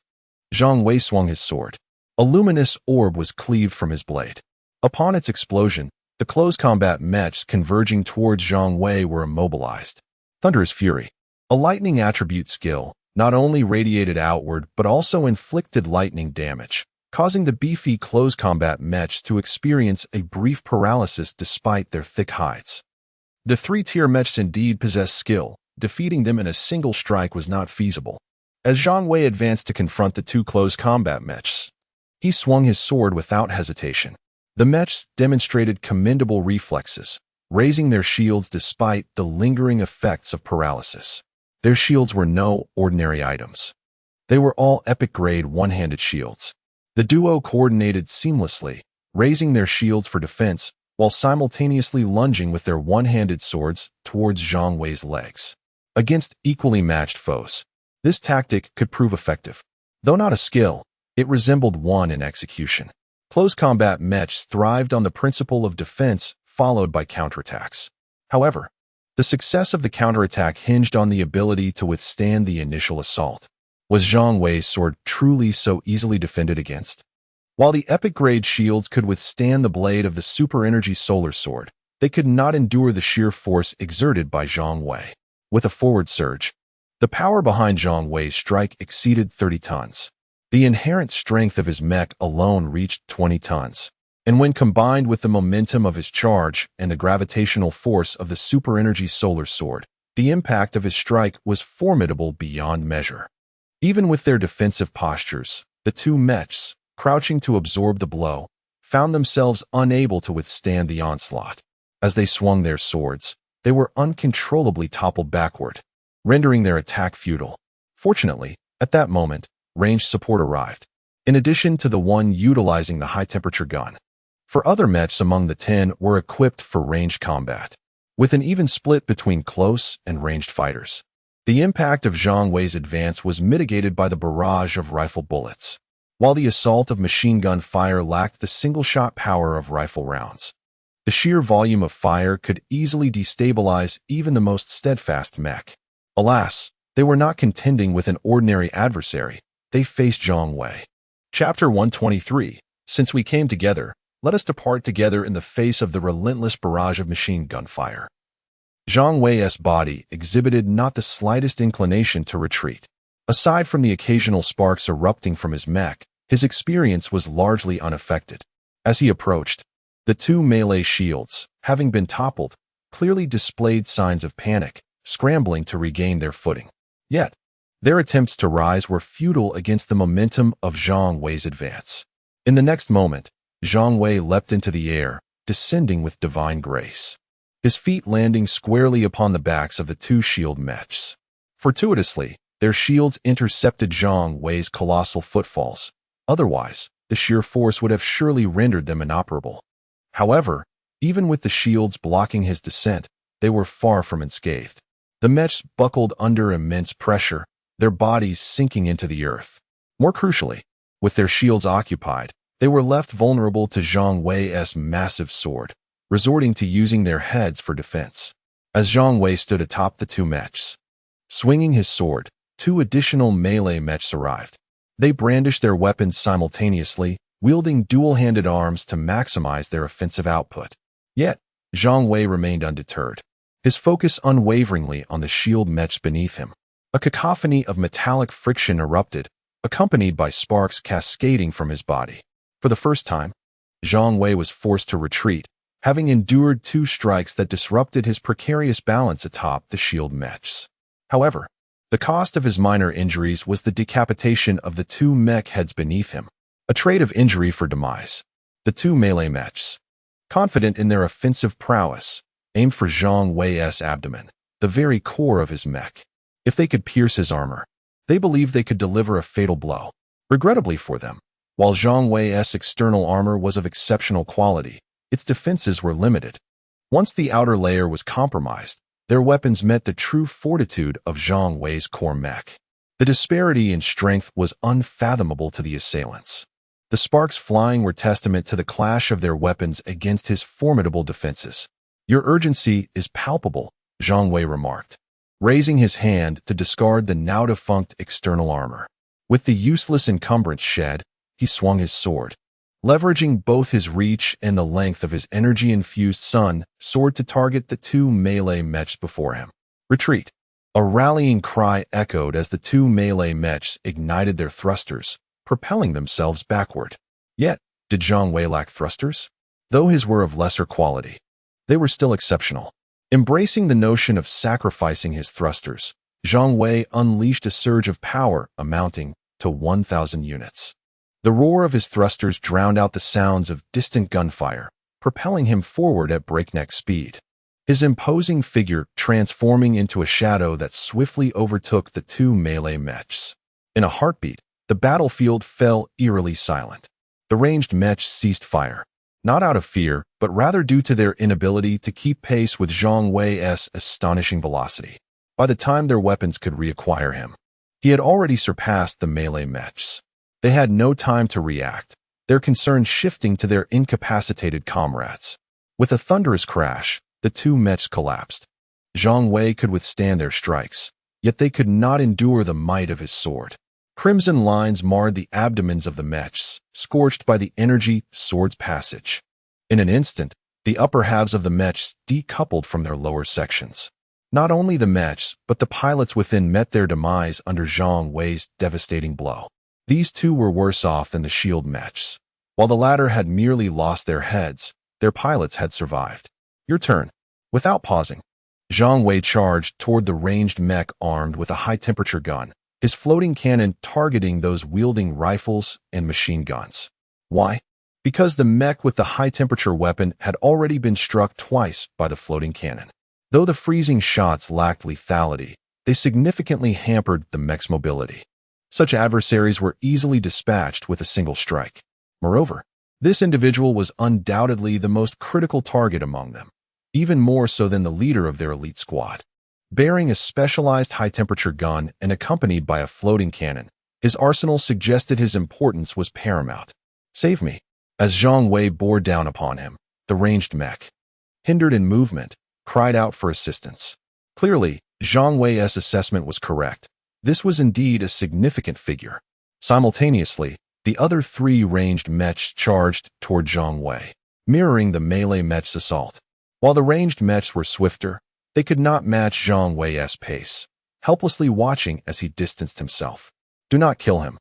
Zhang Wei swung his sword. A luminous orb was cleaved from his blade. Upon its explosion, the close combat mechs converging towards Zhang Wei were immobilized. Thunderous fury. A lightning attribute skill, not only radiated outward but also inflicted lightning damage, causing the beefy close combat mechs to experience a brief paralysis despite their thick hides. The 3-tier mechs indeed possessed skill. Defeating them in a single strike was not feasible. As Zhang Wei advanced to confront the 2 close combat mechs, he swung his sword without hesitation. The mechs demonstrated commendable reflexes, raising their shields despite the lingering effects of paralysis. Their shields were no ordinary items. They were all epic-grade one-handed shields. The duo coordinated seamlessly, raising their shields for defense while simultaneously lunging with their one-handed swords towards Zhang Wei's legs. Against equally matched foes, this tactic could prove effective. Though not a skill, it resembled one in execution. Close combat mechs thrived on the principle of defense followed by counterattacks. However, the success of the counterattack hinged on the ability to withstand the initial assault. Was Zhang Wei's sword truly so easily defended against? While the epic-grade shields could withstand the blade of the super-energy solar sword, they could not endure the sheer force exerted by Zhang Wei. With a forward surge, the power behind Zhang Wei's strike exceeded 30 tons. The inherent strength of his mech alone reached 20 tons. And when combined with the momentum of his charge and the gravitational force of the super-energy solar sword, the impact of his strike was formidable beyond measure. Even with their defensive postures, the 2 mechs, crouching to absorb the blow, found themselves unable to withstand the onslaught. As they swung their swords, they were uncontrollably toppled backward, rendering their attack futile. Fortunately, at that moment, ranged support arrived, in addition to the one utilizing the high-temperature gun. For other mechs among the 10 were equipped for ranged combat, with an even split between close and ranged fighters. The impact of Zhang Wei's advance was mitigated by the barrage of rifle bullets, while the assault of machine gun fire lacked the single-shot power of rifle rounds. The sheer volume of fire could easily destabilize even the most steadfast mech. Alas, they were not contending with an ordinary adversary. They faced Zhang Wei. Chapter 123. Since we came together, let us depart together in the face of the relentless barrage of machine gun fire. Zhang Wei's body exhibited not the slightest inclination to retreat. Aside from the occasional sparks erupting from his mech, his experience was largely unaffected. As he approached, the 2 melee shields, having been toppled, clearly displayed signs of panic, scrambling to regain their footing. Yet, their attempts to rise were futile against the momentum of Zhang Wei's advance. In the next moment, Zhang Wei leapt into the air, descending with divine grace, his feet landing squarely upon the backs of the 2 shield mechs. Fortuitously, their shields intercepted Zhang Wei's colossal footfalls. Otherwise, the sheer force would have surely rendered them inoperable. However, even with the shields blocking his descent, they were far from unscathed. The mechs buckled under immense pressure, their bodies sinking into the earth. More crucially, with their shields occupied, they were left vulnerable to Zhang Wei's massive sword, resorting to using their heads for defense. As Zhang Wei stood atop the two mechs, swinging his sword, two additional melee mechs arrived. They brandished their weapons simultaneously, wielding dual-handed arms to maximize their offensive output. Yet, Zhang Wei remained undeterred, his focus unwaveringly on the shield mechs beneath him. A cacophony of metallic friction erupted, accompanied by sparks cascading from his body. For the first time, Zhang Wei was forced to retreat, having endured two strikes that disrupted his precarious balance atop the shield mechs. However, the cost of his minor injuries was the decapitation of the two mech heads beneath him, a trade of injury for demise. The two melee mechs, confident in their offensive prowess, aimed for Zhang Wei's abdomen, the very core of his mech. If they could pierce his armor, they believed they could deliver a fatal blow. Regrettably for them, while Zhang Wei's external armor was of exceptional quality, its defenses were limited. Once the outer layer was compromised, their weapons met the true fortitude of Zhang Wei's core mech. The disparity in strength was unfathomable to the assailants. The sparks flying were testament to the clash of their weapons against his formidable defenses. "Your urgency is palpable," Zhang Wei remarked, raising his hand to discard the now-defunct external armor. With the useless encumbrance shed, he swung his sword, leveraging both his reach and the length of his energy-infused sun sword to target the two melee mechs before him. "Retreat!" A rallying cry echoed as the two melee mechs ignited their thrusters, propelling themselves backward. Yet, did Zhang Wei lack thrusters? Though his were of lesser quality, they were still exceptional. Embracing the notion of sacrificing his thrusters, Zhang Wei unleashed a surge of power amounting to 1,000 units. The roar of his thrusters drowned out the sounds of distant gunfire, propelling him forward at breakneck speed. His imposing figure transforming into a shadow that swiftly overtook the two melee mechs. In a heartbeat, the battlefield fell eerily silent. The ranged mechs ceased fire, not out of fear, but rather due to their inability to keep pace with Zhang Wei's astonishing velocity. By the time their weapons could reacquire him, he had already surpassed the melee mechs. They had no time to react, their concern shifting to their incapacitated comrades. With a thunderous crash, the two mechs collapsed. Zhang Wei could withstand their strikes, yet they could not endure the might of his sword. Crimson lines marred the abdomens of the mechs, scorched by the energy sword's passage. In an instant, the upper halves of the mechs decoupled from their lower sections. Not only the mechs, but the pilots within met their demise under Zhang Wei's devastating blow. These two were worse off than the shield mechs. While the latter had merely lost their heads, their pilots had survived. "Your turn." Without pausing, Zhang Wei charged toward the ranged mech armed with a high-temperature gun, his floating cannon targeting those wielding rifles and machine guns. Why? Because the mech with the high-temperature weapon had already been struck twice by the floating cannon. Though the freezing shots lacked lethality, they significantly hampered the mech's mobility. Such adversaries were easily dispatched with a single strike. Moreover, this individual was undoubtedly the most critical target among them, even more so than the leader of their elite squad. Bearing a specialized high-temperature gun and accompanied by a floating cannon, his arsenal suggested his importance was paramount. "Save me." As Zhang Wei bore down upon him, the ranged mech, hindered in movement, cried out for assistance. Clearly, Zhang Wei's assessment was correct. This was indeed a significant figure. Simultaneously, the other three ranged mechs charged toward Zhang Wei, mirroring the melee mech's assault. While the ranged mechs were swifter, they could not match Zhang Wei's pace, helplessly watching as he distanced himself. "Do not kill him.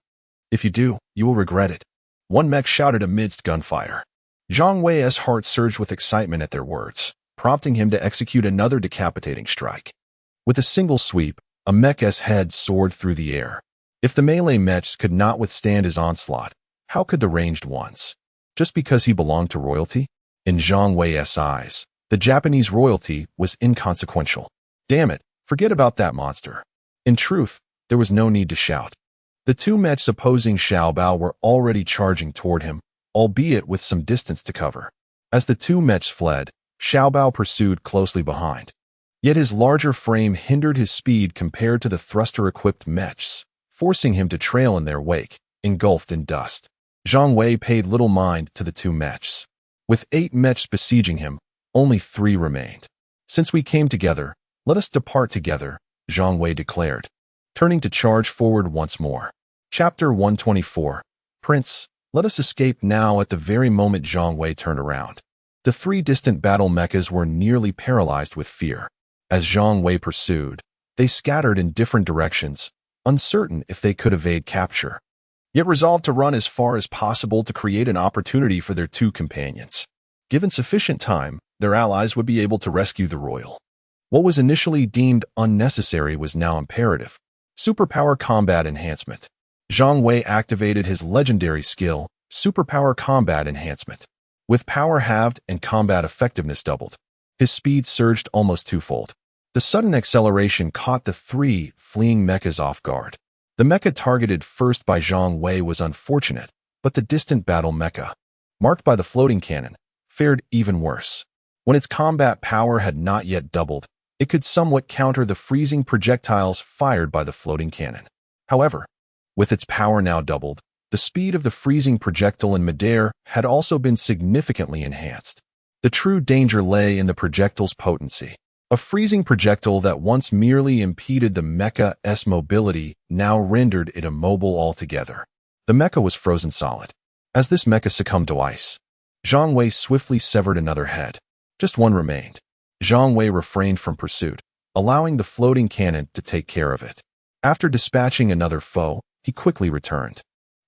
If you do, you will regret it," one mech shouted amidst gunfire. Zhang Wei's heart surged with excitement at their words, prompting him to execute another decapitating strike. With a single sweep, a mech's head soared through the air. If the melee mechs could not withstand his onslaught, how could the ranged ones? Just because he belonged to royalty? In Zhang Wei's eyes, the Japanese royalty was inconsequential. Damn it, forget about that monster. In truth, there was no need to shout. The two mechs opposing Xiao Bao were already charging toward him, albeit with some distance to cover. As the two mechs fled, Xiao Bao pursued closely behind. Yet his larger frame hindered his speed compared to the thruster-equipped mechs, forcing him to trail in their wake, engulfed in dust. Zhang Wei paid little mind to the two mechs. With 8 mechs besieging him, only 3 remained. "Since we came together, let us depart together," Zhang Wei declared, turning to charge forward once more. Chapter 124. Prince, let us escape now. At the very moment Zhang Wei turned around, the 3 distant battle mechas were nearly paralyzed with fear. As Zhang Wei pursued, they scattered in different directions, uncertain if they could evade capture, yet resolved to run as far as possible to create an opportunity for their 2 companions. Given sufficient time, their allies would be able to rescue the royal. What was initially deemed unnecessary was now imperative. Superpower combat enhancement. Zhang Wei activated his legendary skill, Superpower Combat Enhancement. With power halved and combat effectiveness doubled, his speed surged almost twofold. The sudden acceleration caught the 3 fleeing mechas off guard. The mecha targeted first by Zhang Wei was unfortunate, but the distant battle mecha, marked by the floating cannon, fared even worse. When its combat power had not yet doubled, it could somewhat counter the freezing projectiles fired by the floating cannon. However, with its power now doubled, the speed of the freezing projectile in midair had also been significantly enhanced. The true danger lay in the projectile's potency. A freezing projectile that once merely impeded the mecha's mobility now rendered it immobile altogether. The mecha was frozen solid. As this mecha succumbed to ice, Zhang Wei swiftly severed another head. Just one remained. Zhang Wei refrained from pursuit, allowing the floating cannon to take care of it. After dispatching another foe, he quickly returned.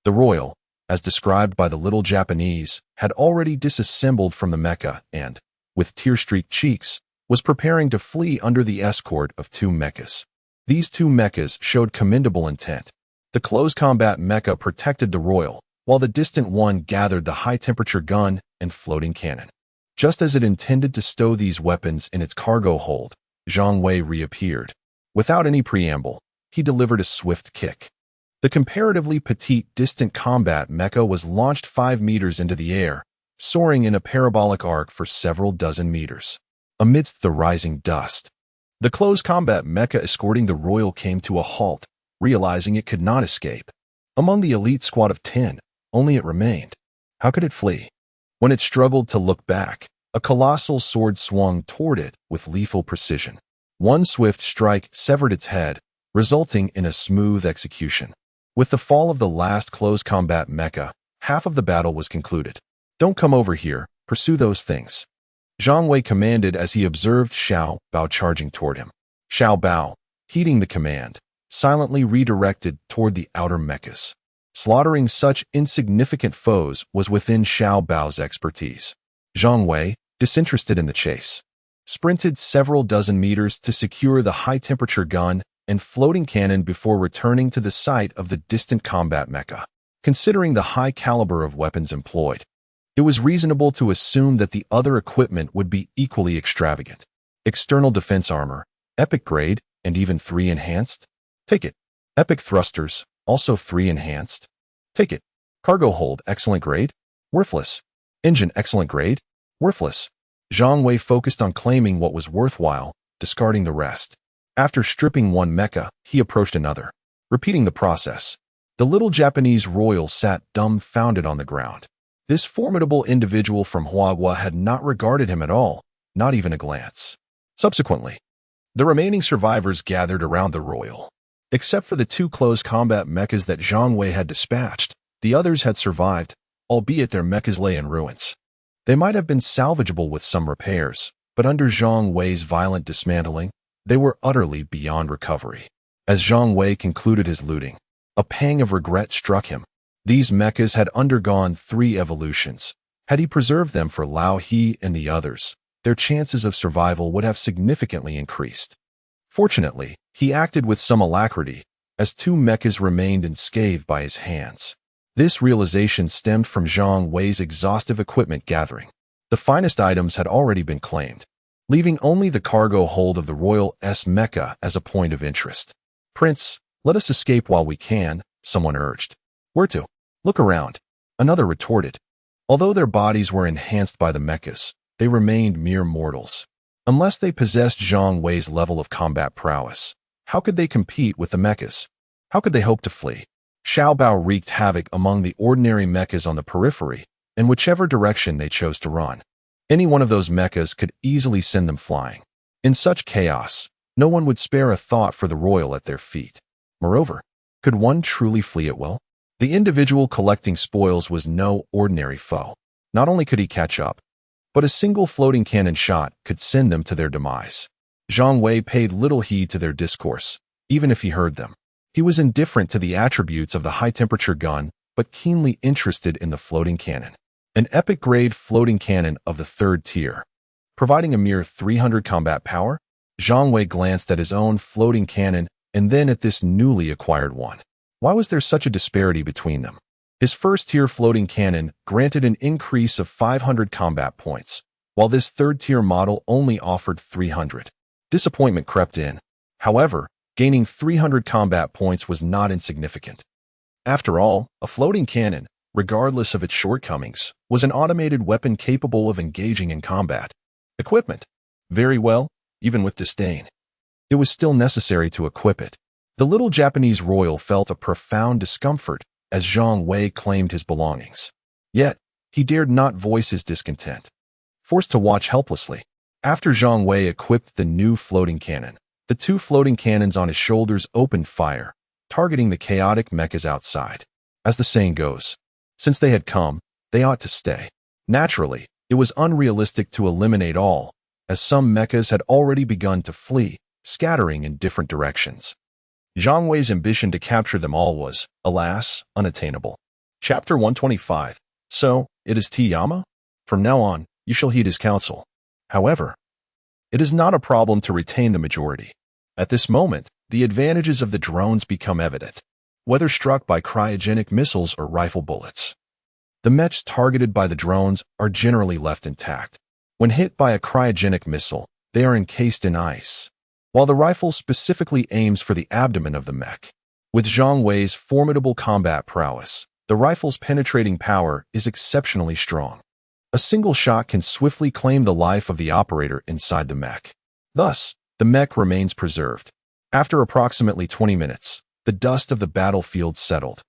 The royal, as described by the little Japanese, had already disassembled from the mecha and, with tear-streaked cheeks, was preparing to flee under the escort of 2 mechas. These 2 mechas showed commendable intent. The close combat mecha protected the royal, while the distant one gathered the high-temperature gun and floating cannon. Just as it intended to stow these weapons in its cargo hold, Zhang Wei reappeared. Without any preamble, he delivered a swift kick. The comparatively petite distant combat mecha was launched 5 meters into the air, soaring in a parabolic arc for several dozen meters. Amidst the rising dust, the close combat mecha escorting the royal came to a halt, realizing it could not escape. Among the elite squad of 10, only it remained. How could it flee? When it struggled to look back, a colossal sword swung toward it with lethal precision. One swift strike severed its head, resulting in a smooth execution. With the fall of the last close combat mecha, half of the battle was concluded. "Don't come over here, pursue those things," Zhang Wei commanded as he observed Xiao Bao charging toward him. Xiao Bao, heeding the command, silently redirected toward the outer mechas. Slaughtering such insignificant foes was within Xiao Bao's expertise. Zhang Wei, disinterested in the chase, sprinted several dozen meters to secure the high-temperature gun and floating cannon before returning to the site of the distant combat mecha. Considering the high caliber of weapons employed, it was reasonable to assume that the other equipment would be equally extravagant. External defense armor, epic grade, and even 3 enhanced? Take it. Epic thrusters, also 3 enhanced? Take it. Cargo hold, excellent grade? Worthless. Engine, excellent grade? Worthless. Zhang Wei focused on claiming what was worthwhile, discarding the rest. After stripping one mecha, he approached another, repeating the process. The little Japanese royal sat dumbfounded on the ground. This formidable individual from Huahua had not regarded him at all, not even a glance. Subsequently, the remaining survivors gathered around the royal. Except for the 2 close combat mechas that Zhang Wei had dispatched, the others had survived, albeit their mechas lay in ruins. They might have been salvageable with some repairs, but under Zhang Wei's violent dismantling, they were utterly beyond recovery. As Zhang Wei concluded his looting, a pang of regret struck him. These mechas had undergone 3 evolutions. Had he preserved them for Lao He and the others, their chances of survival would have significantly increased. Fortunately, he acted with some alacrity, as 2 mechas remained unscathed by his hands. This realization stemmed from Zhang Wei's exhaustive equipment gathering. The finest items had already been claimed, leaving only the cargo hold of the royal mecha as a point of interest. "Prince, let us escape while we can," someone urged. Where to? Look around. Another retorted. Although their bodies were enhanced by the mechas, they remained mere mortals. Unless they possessed Zhang Wei's level of combat prowess, how could they compete with the mechas? How could they hope to flee? Xiao Bao wreaked havoc among the ordinary mechas on the periphery, in whichever direction they chose to run. Any one of those mechas could easily send them flying. In such chaos, no one would spare a thought for the royal at their feet. Moreover, could one truly flee at will? The individual collecting spoils was no ordinary foe. Not only could he catch up, but a single floating cannon shot could send them to their demise. Zhang Wei paid little heed to their discourse, even if he heard them. He was indifferent to the attributes of the high-temperature gun, but keenly interested in the floating cannon. An epic-grade floating cannon of the third tier. Providing a mere 300 combat power, Zhang Wei glanced at his own floating cannon and then at this newly acquired one. Why was there such a disparity between them? His first-tier floating cannon granted an increase of 500 combat points, while this third-tier model only offered 300. Disappointment crept in. However, gaining 300 combat points was not insignificant. After all, a floating cannon, regardless of its shortcomings, was an automated weapon capable of engaging in combat. Equipment. Very well, even with disdain. It was still necessary to equip it. The little Japanese royal felt a profound discomfort as Zhang Wei claimed his belongings. Yet, he dared not voice his discontent. Forced to watch helplessly. After Zhang Wei equipped the new floating cannon, the two floating cannons on his shoulders opened fire, targeting the chaotic mechas outside. As the saying goes, since they had come, they ought to stay. Naturally, it was unrealistic to eliminate all, as some mechas had already begun to flee, scattering in different directions. Zhang Wei's ambition to capture them all was, alas, unattainable. Chapter 125. So, it is T-Yama? From now on, you shall heed his counsel. However, it is not a problem to retain the majority. At this moment, the advantages of the drones become evident, whether struck by cryogenic missiles or rifle bullets. The mechs targeted by the drones are generally left intact. When hit by a cryogenic missile, they are encased in ice, while the rifle specifically aims for the abdomen of the mech. With Zhang Wei's formidable combat prowess, the rifle's penetrating power is exceptionally strong. A single shot can swiftly claim the life of the operator inside the mech. Thus, the mech remains preserved. After approximately 20 minutes, the dust of the battlefield settled.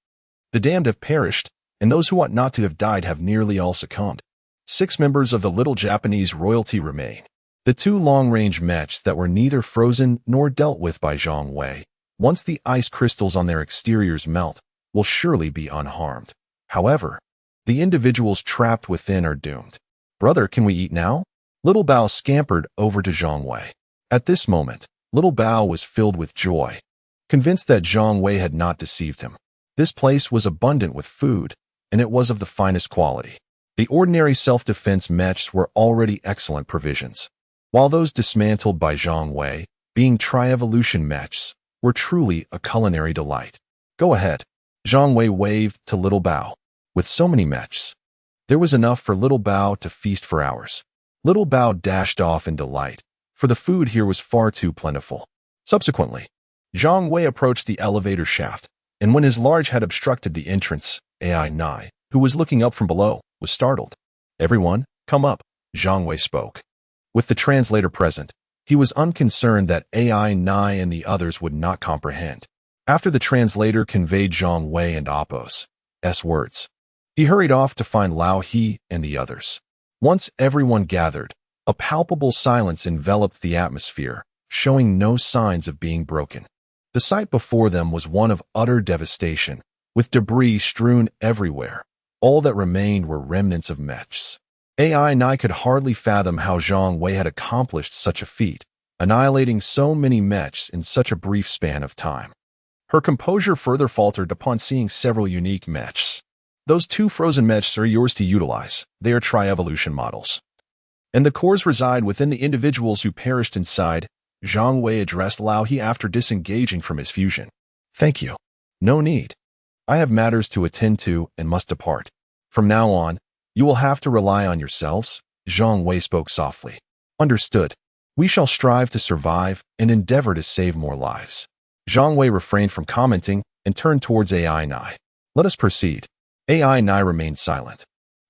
The damned have perished, and those who ought not to have died have nearly all succumbed. 6 members of the little Japanese royalty remain. The 2 long-range mechs that were neither frozen nor dealt with by Zhang Wei, once the ice crystals on their exteriors melt, will surely be unharmed. However, the individuals trapped within are doomed. Brother, can we eat now? Little Bao scampered over to Zhang Wei. At this moment, Little Bao was filled with joy, convinced that Zhang Wei had not deceived him. This place was abundant with food, and it was of the finest quality. The ordinary self-defense mechs were already excellent provisions, while those dismantled by Zhang Wei, being tri-evolution mechs, were truly a culinary delight. Go ahead. Zhang Wei waved to Little Bao. With so many mechs, there was enough for Little Bao to feast for hours. Little Bao dashed off in delight, for the food here was far too plentiful. Subsequently, Zhang Wei approached the elevator shaft, and when his large head obstructed the entrance, AI Nai, who was looking up from below, was startled. Everyone, come up, Zhang Wei spoke. With the translator present, he was unconcerned that AI Nai and the others would not comprehend. After the translator conveyed Zhang Wei and Apos' words, he hurried off to find Lao He and the others. Once everyone gathered, a palpable silence enveloped the atmosphere, showing no signs of being broken. The sight before them was one of utter devastation, with debris strewn everywhere. All that remained were remnants of mechs. AI Nai could hardly fathom how Zhang Wei had accomplished such a feat, annihilating so many mechs in such a brief span of time. Her composure further faltered upon seeing several unique mechs. Those 2 frozen mechs are yours to utilize. They are tri-evolution models, and the cores reside within the individuals who perished inside. Zhang Wei addressed Lao He after disengaging from his fusion. Thank you. No need. I have matters to attend to and must depart. From now on, you will have to rely on yourselves, Zhang Wei spoke softly. Understood. We shall strive to survive and endeavor to save more lives. Zhang Wei refrained from commenting, and turned towards AI Nai. Let us proceed. AI Nai remained silent,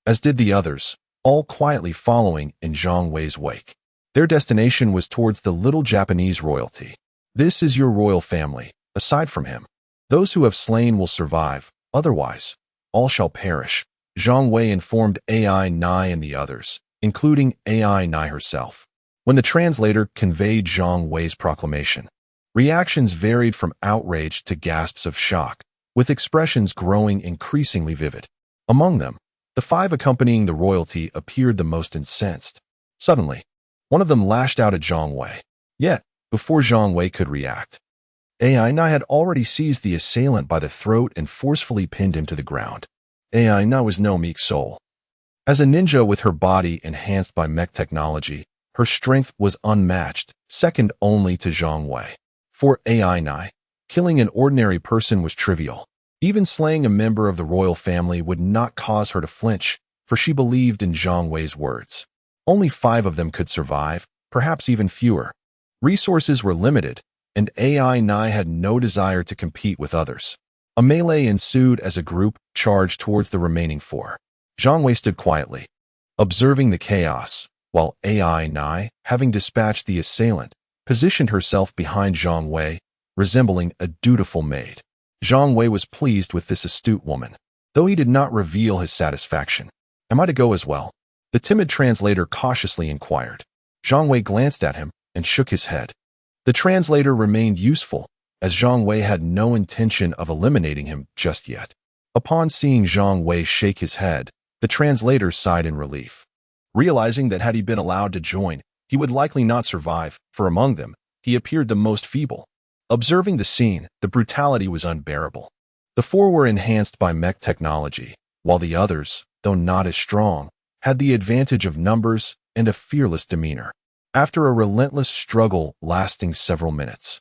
as did the others, all quietly following in Zhang Wei's wake. Their destination was towards the little Japanese royalty. This is your royal family. Aside from him, those who have slain will survive, otherwise, all shall perish. Zhang Wei informed AI Nai and the others, including AI Nai herself. When the translator conveyed Zhang Wei's proclamation, reactions varied from outrage to gasps of shock, with expressions growing increasingly vivid. Among them, the 5 accompanying the royalty appeared the most incensed. Suddenly, one of them lashed out at Zhang Wei. Yet, before Zhang Wei could react, AI Nai had already seized the assailant by the throat and forcefully pinned him to the ground. AI Nai was no meek soul. As a ninja with her body enhanced by mech technology, her strength was unmatched, second only to Zhang Wei. For AI Nai, killing an ordinary person was trivial. Even slaying a member of the royal family would not cause her to flinch, for she believed in Zhang Wei's words. Only 5 of them could survive, perhaps even fewer. Resources were limited, and AI Nai had no desire to compete with others. A melee ensued as a group charged towards the remaining 4. Zhang Wei stood quietly, observing the chaos, while AI Nai, having dispatched the assailant, positioned herself behind Zhang Wei, resembling a dutiful maid. Zhang Wei was pleased with this astute woman, though he did not reveal his satisfaction. Am I to go as well? The timid translator cautiously inquired. Zhang Wei glanced at him and shook his head. The translator remained useful, as Zhang Wei had no intention of eliminating him just yet. Upon seeing Zhang Wei shake his head, the translator sighed in relief, realizing that had he been allowed to join, he would likely not survive, for among them, he appeared the most feeble. Observing the scene, the brutality was unbearable. The 4 were enhanced by mech technology, while the others, though not as strong, had the advantage of numbers and a fearless demeanor. After a relentless struggle lasting several minutes,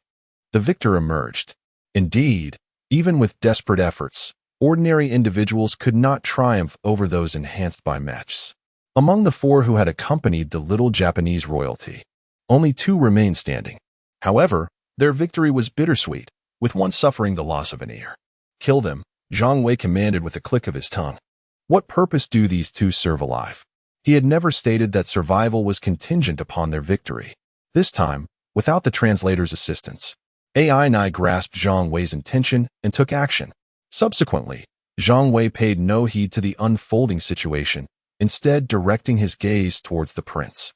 the victor emerged. Indeed, even with desperate efforts, ordinary individuals could not triumph over those enhanced by mechs. Among the 4 who had accompanied the little Japanese royalty, only 2 remained standing. However, their victory was bittersweet, with one suffering the loss of an ear. Kill them, Zhang Wei commanded with a click of his tongue. What purpose do these 2 serve alive? He had never stated that survival was contingent upon their victory. This time, without the translator's assistance, AI Nai grasped Zhang Wei's intention and took action. Subsequently, Zhang Wei paid no heed to the unfolding situation, instead directing his gaze towards the prince,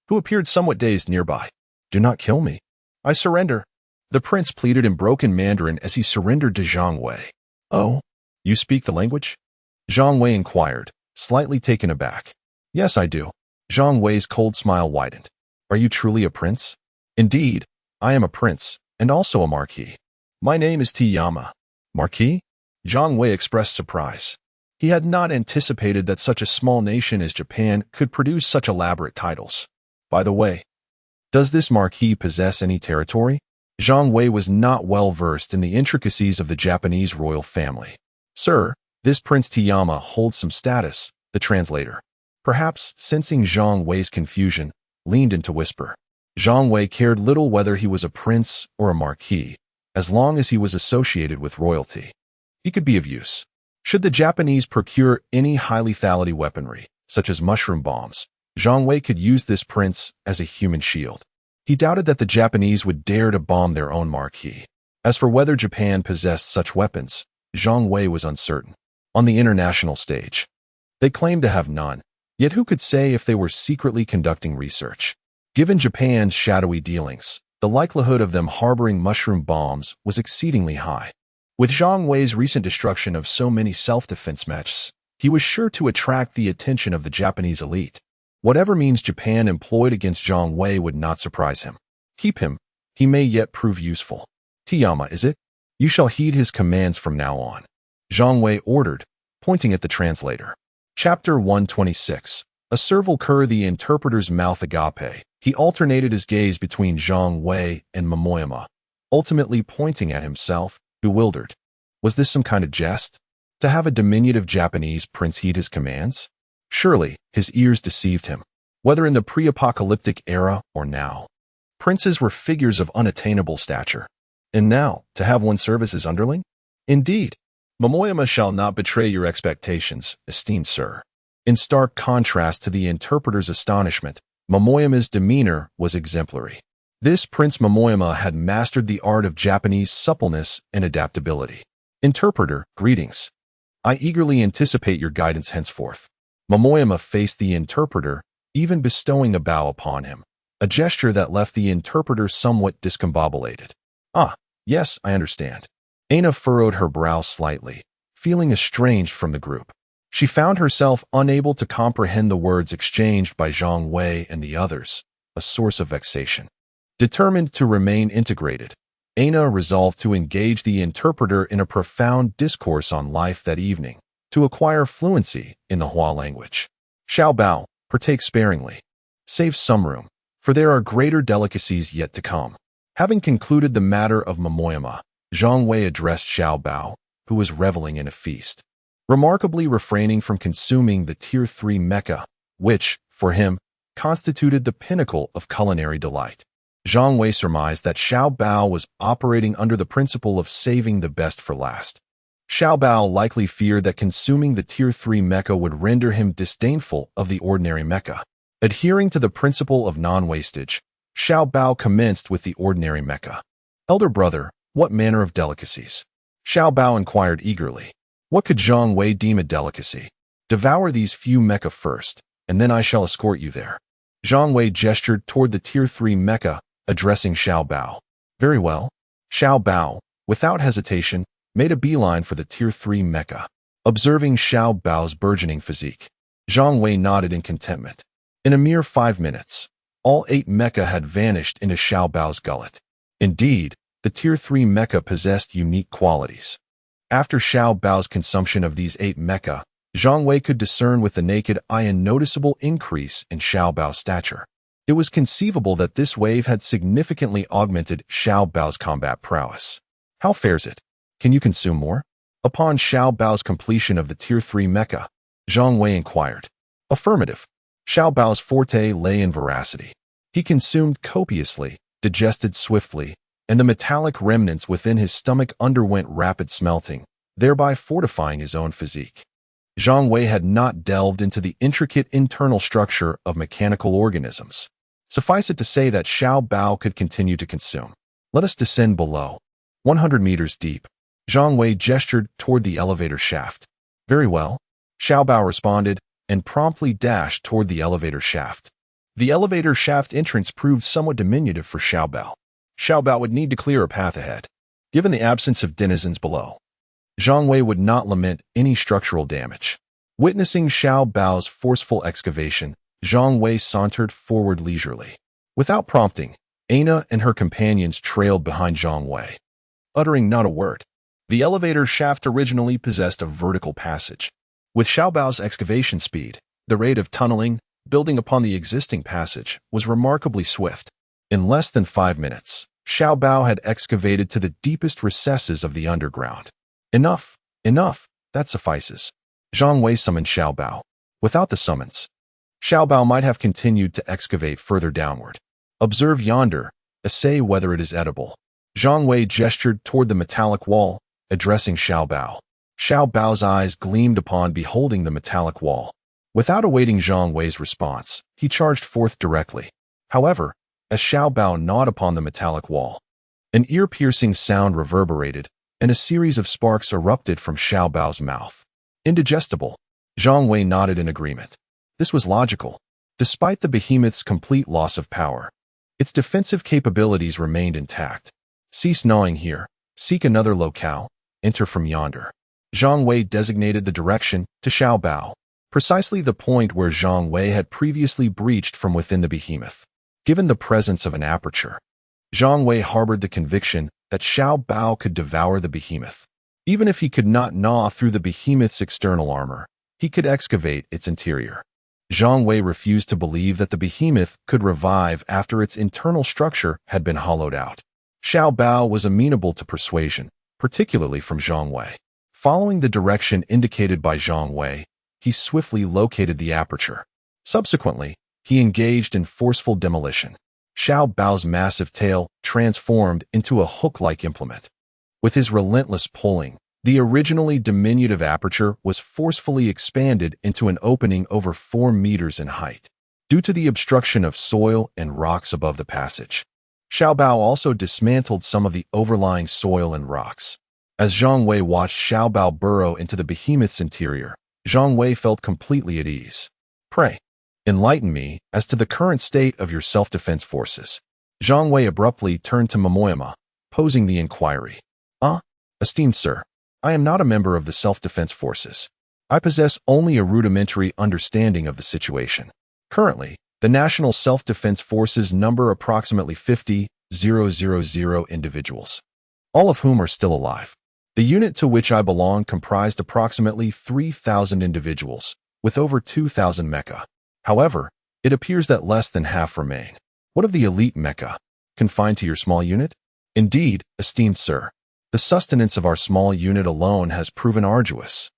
who appeared somewhat dazed nearby. Do not kill me. I surrender. The prince pleaded in broken Mandarin as he surrendered to Zhang Wei. Oh, you speak the language? Zhang Wei inquired, slightly taken aback. Yes, I do. Zhang Wei's cold smile widened. Are you truly a prince? Indeed, I am a prince, and also a marquis. My name is Tiyama. Marquis? Zhang Wei expressed surprise. He had not anticipated that such a small nation as Japan could produce such elaborate titles. By the way, does this marquis possess any territory? Zhang Wei was not well versed in the intricacies of the Japanese royal family. Sir, this Prince Tiyama holds some status, the translator, perhaps sensing Zhang Wei's confusion, leaned in to whisper. Zhang Wei cared little whether he was a prince or a marquis, as long as he was associated with royalty. He could be of use. Should the Japanese procure any high lethality weaponry, such as mushroom bombs, Zhang Wei could use this prince as a human shield. He doubted that the Japanese would dare to bomb their own marquis. As for whether Japan possessed such weapons, Zhang Wei was uncertain. On the international stage, they claimed to have none, yet who could say if they were secretly conducting research? Given Japan's shadowy dealings, the likelihood of them harboring mushroom bombs was exceedingly high. With Zhang Wei's recent destruction of so many self-defense mechs, he was sure to attract the attention of the Japanese elite. Whatever means Japan employed against Zhang Wei would not surprise him. Keep him. He may yet prove useful. Tiyama, is it? You shall heed his commands from now on. Zhang Wei ordered, pointing at the translator. Chapter 126. A serval cur the interpreter's mouth agape. He alternated his gaze between Zhang Wei and Momoyama, ultimately pointing at himself, bewildered. Was this some kind of jest? To have a diminutive Japanese prince heed his commands? Surely, his ears deceived him. Whether in the pre-apocalyptic era or now, princes were figures of unattainable stature. And now, to have one serve as his underling? Indeed, Momoyama shall not betray your expectations, esteemed sir. In stark contrast to the interpreter's astonishment, Momoyama's demeanor was exemplary. This Prince Momoyama had mastered the art of Japanese suppleness and adaptability. Interpreter, greetings. I eagerly anticipate your guidance henceforth. Momoyama faced the interpreter, even bestowing a bow upon him, a gesture that left the interpreter somewhat discombobulated. Ah, yes, I understand. Aina furrowed her brow slightly, feeling estranged from the group. She found herself unable to comprehend the words exchanged by Zhang Wei and the others, a source of vexation. Determined to remain integrated, Aina resolved to engage the interpreter in a profound discourse on life that evening, to acquire fluency in the Hua language. Xiao Bao, partake sparingly. Save some room, for there are greater delicacies yet to come. Having concluded the matter of Momoyama, Zhang Wei addressed Xiao Bao, who was reveling in a feast, remarkably refraining from consuming the Tier 3 mecha, which, for him, constituted the pinnacle of culinary delight. Zhang Wei surmised that Xiao Bao was operating under the principle of saving the best for last. Xiao Bao likely feared that consuming the Tier 3 mecha would render him disdainful of the ordinary mecha. Adhering to the principle of non-wastage, Xiao Bao commenced with the ordinary mecha. Elder brother, what manner of delicacies? Xiao Bao inquired eagerly. What could Zhang Wei deem a delicacy? Devour these few mecha first, and then I shall escort you there. Zhang Wei gestured toward the Tier 3 mecha, addressing Xiao Bao. Very well. Xiao Bao, without hesitation, made a beeline for the Tier 3 mecha. Observing Xiao Bao's burgeoning physique, Zhang Wei nodded in contentment. In a mere 5 minutes, all 8 mecha had vanished into Xiao Bao's gullet. Indeed, the Tier 3 mecha possessed unique qualities. After Xiao Bao's consumption of these 8 mecha, Zhang Wei could discern with the naked eye a noticeable increase in Xiao Bao's stature. It was conceivable that this wave had significantly augmented Xiao Bao's combat prowess. How fares it? Can you consume more? Upon Xiao Bao's completion of the Tier 3 mecha, Zhang Wei inquired. Affirmative. Xiao Bao's forte lay in voracity. He consumed copiously, digested swiftly, and the metallic remnants within his stomach underwent rapid smelting, thereby fortifying his own physique. Zhang Wei had not delved into the intricate internal structure of mechanical organisms. Suffice it to say that Xiao Bao could continue to consume. Let us descend below. 100 meters deep. Zhang Wei gestured toward the elevator shaft. Very well. Xiao Bao responded, and promptly dashed toward the elevator shaft. The elevator shaft entrance proved somewhat diminutive for Xiao Bao. Xiao Bao would need to clear a path ahead. Given the absence of denizens below, Zhang Wei would not lament any structural damage. Witnessing Xiao Bao's forceful excavation, Zhang Wei sauntered forward leisurely. Without prompting, Aina and her companions trailed behind Zhang Wei, uttering not a word. The elevator shaft originally possessed a vertical passage. With Xiao Bao's excavation speed, the rate of tunneling, building upon the existing passage, was remarkably swift. In less than 5 minutes, Xiao Bao had excavated to the deepest recesses of the underground. Enough, that suffices. Zhang Wei summoned Xiao Bao. Without the summons, Xiao Bao might have continued to excavate further downward. Observe yonder, assay whether it is edible. Zhang Wei gestured toward the metallic wall, addressing Xiao Bao. Xiao Bao's eyes gleamed upon beholding the metallic wall. Without awaiting Zhang Wei's response, he charged forth directly. However, as Xiao Bao gnawed upon the metallic wall, an ear-piercing sound reverberated, and a series of sparks erupted from Xiao Bao's mouth. Indigestible. Zhang Wei nodded in agreement. This was logical. Despite the behemoth's complete loss of power, its defensive capabilities remained intact. Cease gnawing here. Seek another locale. Enter from yonder. Zhang Wei designated the direction to Xiao Bao, precisely the point where Zhang Wei had previously breached from within the behemoth. Given the presence of an aperture, Zhang Wei harbored the conviction that Xiao Bao could devour the behemoth. Even if he could not gnaw through the behemoth's external armor, he could excavate its interior. Zhang Wei refused to believe that the behemoth could revive after its internal structure had been hollowed out. Xiao Bao was amenable to persuasion, particularly from Zhang Wei. Following the direction indicated by Zhang Wei, he swiftly located the aperture. Subsequently, he engaged in forceful demolition. Xiao Bao's massive tail transformed into a hook-like implement. With his relentless pulling, The originally diminutive aperture was forcefully expanded into an opening over 4 meters in height, due to the obstruction of soil and rocks above the passage. Xiao Bao also dismantled some of the overlying soil and rocks. As Zhang Wei watched Xiao Bao burrow into the behemoth's interior, Zhang Wei felt completely at ease. Pray, enlighten me as to the current state of your self-defense forces. Zhang Wei abruptly turned to Momoyama, posing the inquiry. Esteemed sir, I am not a member of the self-defense forces. I possess only a rudimentary understanding of the situation. Currently, the National Self-Defense Forces number approximately 50,000 individuals, all of whom are still alive. The unit to which I belong comprised approximately 3,000 individuals, with over 2,000 mecha. However, it appears that less than half remain. What of the elite mecha? Confined to your small unit? Indeed, esteemed sir. The sustenance of our small unit alone has proven arduous.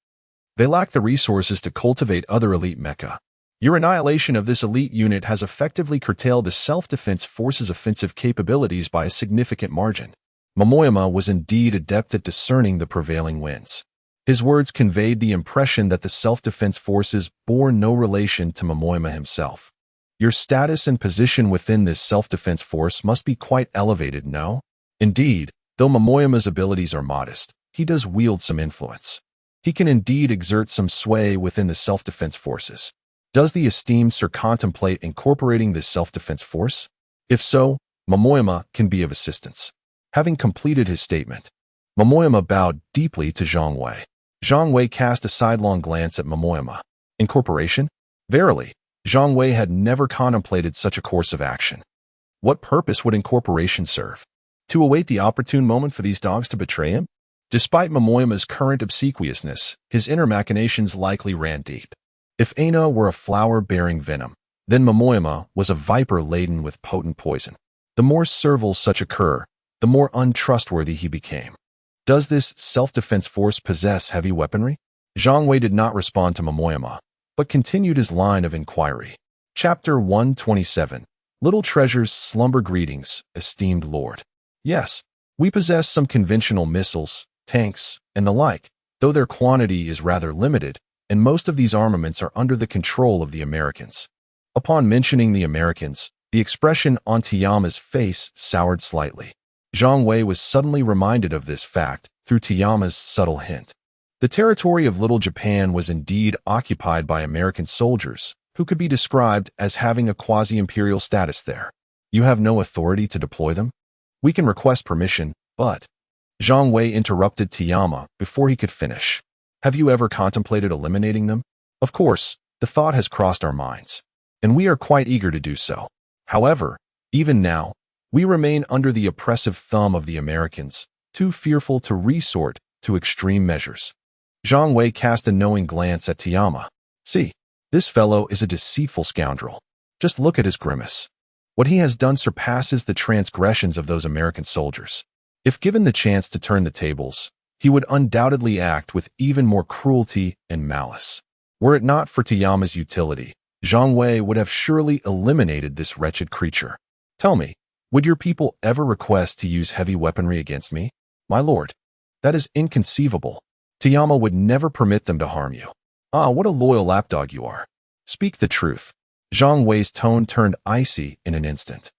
They lack the resources to cultivate other elite mecha. Your annihilation of this elite unit has effectively curtailed the self-defense force's offensive capabilities by a significant margin. Momoyama was indeed adept at discerning the prevailing winds. His words conveyed the impression that the self-defense forces bore no relation to Momoyama himself. Your status and position within this self-defense force must be quite elevated, no? Indeed, though Momoyama's abilities are modest, he does wield some influence. He can indeed exert some sway within the self-defense forces. Does the esteemed sir contemplate incorporating this self-defense force? If so, Momoyama can be of assistance. Having completed his statement, Momoyama bowed deeply to Zhang Wei. Zhang Wei cast a sidelong glance at Momoyama. Incorporation? Verily, Zhang Wei had never contemplated such a course of action. What purpose would incorporation serve? To await the opportune moment for these dogs to betray him? Despite Momoyama's current obsequiousness, his inner machinations likely ran deep. If Aina were a flower-bearing venom, then Momoyama was a viper laden with potent poison. The more servile such occur, the more untrustworthy he became. Does this self-defense force possess heavy weaponry? Zhang Wei did not respond to Momoyama, but continued his line of inquiry. Chapter 127. Little Treasures Slumber Greetings, esteemed lord. Yes, we possess some conventional missiles, tanks, and the like, though their quantity is rather limited, and most of these armaments are under the control of the Americans. Upon mentioning the Americans, the expression on Tiyama's face soured slightly. Zhang Wei was suddenly reminded of this fact through Tiyama's subtle hint. The territory of Little Japan was indeed occupied by American soldiers, who could be described as having a quasi-imperial status there. You have no authority to deploy them? We can request permission, but... Zhang Wei interrupted Tiyama before he could finish. Have you ever contemplated eliminating them? Of course, the thought has crossed our minds, and we are quite eager to do so. However, even now, we remain under the oppressive thumb of the Americans, too fearful to resort to extreme measures. Zhang Wei cast a knowing glance at Tiyama. See, this fellow is a deceitful scoundrel. Just look at his grimace. What he has done surpasses the transgressions of those American soldiers. If given the chance to turn the tables, he would undoubtedly act with even more cruelty and malice. Were it not for Tiyama's utility, Zhang Wei would have surely eliminated this wretched creature. Tell me, would your people ever request to use heavy weaponry against me? My lord, that is inconceivable. Tiyama would never permit them to harm you. Ah, what a loyal lapdog you are. Speak the truth. Zhang Wei's tone turned icy in an instant.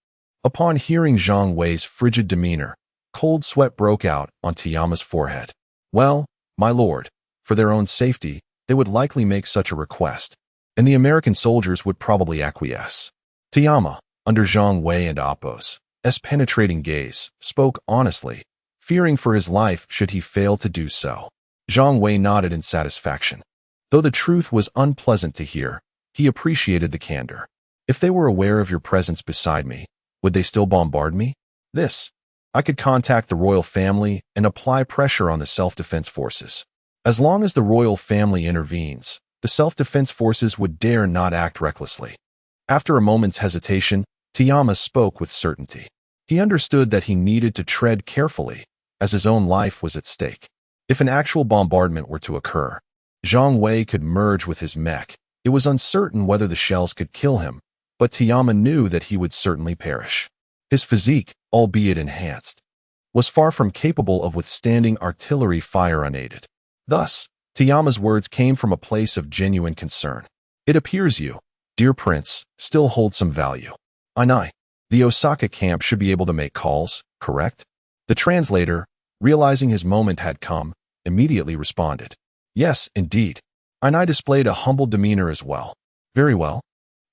Upon hearing Zhang Wei's frigid demeanor, cold sweat broke out on Tiyama's forehead. Well, my lord, for their own safety, they would likely make such a request, and the American soldiers would probably acquiesce. Tiyama, under Zhang Wei and Appo's penetrating gaze, spoke honestly, fearing for his life should he fail to do so. Zhang Wei nodded in satisfaction. Though the truth was unpleasant to hear, he appreciated the candor. If they were aware of your presence beside me, would they still bombard me? I could contact the royal family and apply pressure on the self-defense forces. As long as the royal family intervenes, the self-defense forces would dare not act recklessly. After a moment's hesitation, Tiyama spoke with certainty. He understood that he needed to tread carefully, as his own life was at stake. If an actual bombardment were to occur, Zhang Wei could merge with his mech. It was uncertain whether the shells could kill him, but Tiyama knew that he would certainly perish. His physique, albeit enhanced, was far from capable of withstanding artillery fire unaided. Thus, Tayama's words came from a place of genuine concern. It appears you, dear prince, still hold some value. Ainai, the Osaka camp should be able to make calls, correct? The translator, realizing his moment had come, immediately responded. Yes, indeed. Ainai displayed a humble demeanor as well. Very well.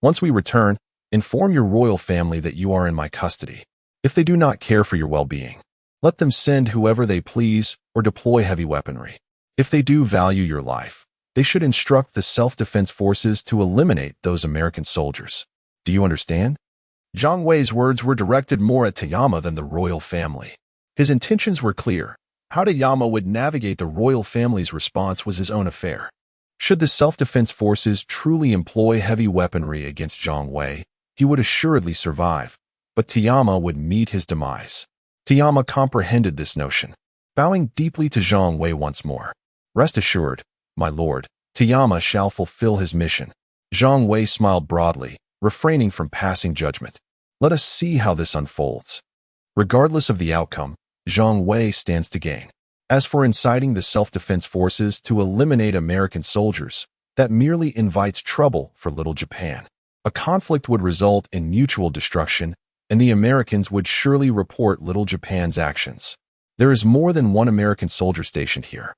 Once we return, inform your royal family that you are in my custody. If they do not care for your well-being, let them send whoever they please or deploy heavy weaponry. If they do value your life, they should instruct the self-defense forces to eliminate those American soldiers. Do you understand? Zhang Wei's words were directed more at Tayama than the royal family. His intentions were clear. How Tayama would navigate the royal family's response was his own affair. Should the self-defense forces truly employ heavy weaponry against Zhang Wei, he would assuredly survive, but Tayama would meet his demise. Tayama comprehended this notion, bowing deeply to Zhang Wei once more. Rest assured, my lord, Tayama shall fulfill his mission. Zhang Wei smiled broadly, refraining from passing judgment. Let us see how this unfolds. Regardless of the outcome, Zhang Wei stands to gain. As for inciting the self-defense forces to eliminate American soldiers, that merely invites trouble for Little Japan. A conflict would result in mutual destruction, and the Americans would surely report Little Japan's actions. There is more than one American soldier stationed here.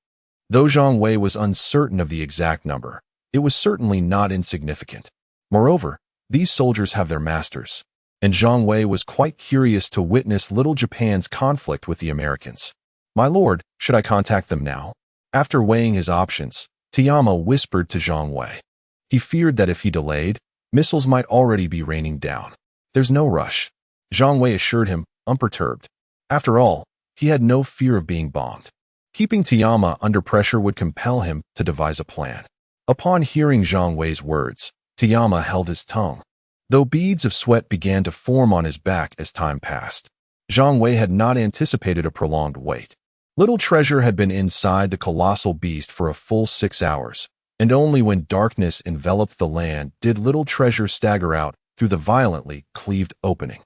Though Zhang Wei was uncertain of the exact number, it was certainly not insignificant. Moreover, these soldiers have their masters, and Zhang Wei was quite curious to witness Little Japan's conflict with the Americans. My lord, should I contact them now? After weighing his options, Tayama whispered to Zhang Wei. He feared that if he delayed, missiles might already be raining down. There's no rush. Zhang Wei assured him, unperturbed. After all, he had no fear of being bombed. Keeping Tayama under pressure would compel him to devise a plan. Upon hearing Zhang Wei's words, Tayama held his tongue. Though beads of sweat began to form on his back as time passed, Zhang Wei had not anticipated a prolonged wait. Little Treasure had been inside the colossal beast for a full 6 hours, and only when darkness enveloped the land did Little Treasure stagger out through the violently cleaved opening.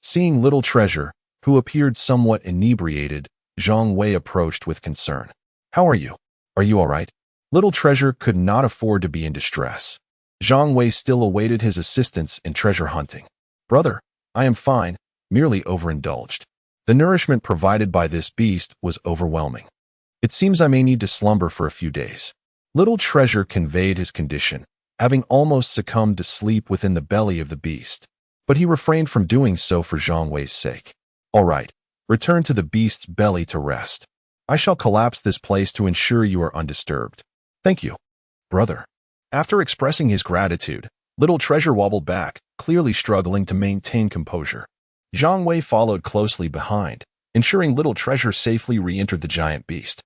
Seeing Little Treasure, who appeared somewhat inebriated, Zhang Wei approached with concern. How are you? Are you all right? Little Treasure could not afford to be in distress. Zhang Wei still awaited his assistance in treasure hunting. Brother, I am fine, merely overindulged. The nourishment provided by this beast was overwhelming. It seems I may need to slumber for a few days. Little Treasure conveyed his condition, having almost succumbed to sleep within the belly of the beast, but he refrained from doing so for Zhang Wei's sake. All right, return to the beast's belly to rest. I shall collapse this place to ensure you are undisturbed. Thank you, brother. After expressing his gratitude, Little Treasure wobbled back, clearly struggling to maintain composure. Zhang Wei followed closely behind, ensuring Little Treasure safely re-entered the giant beast.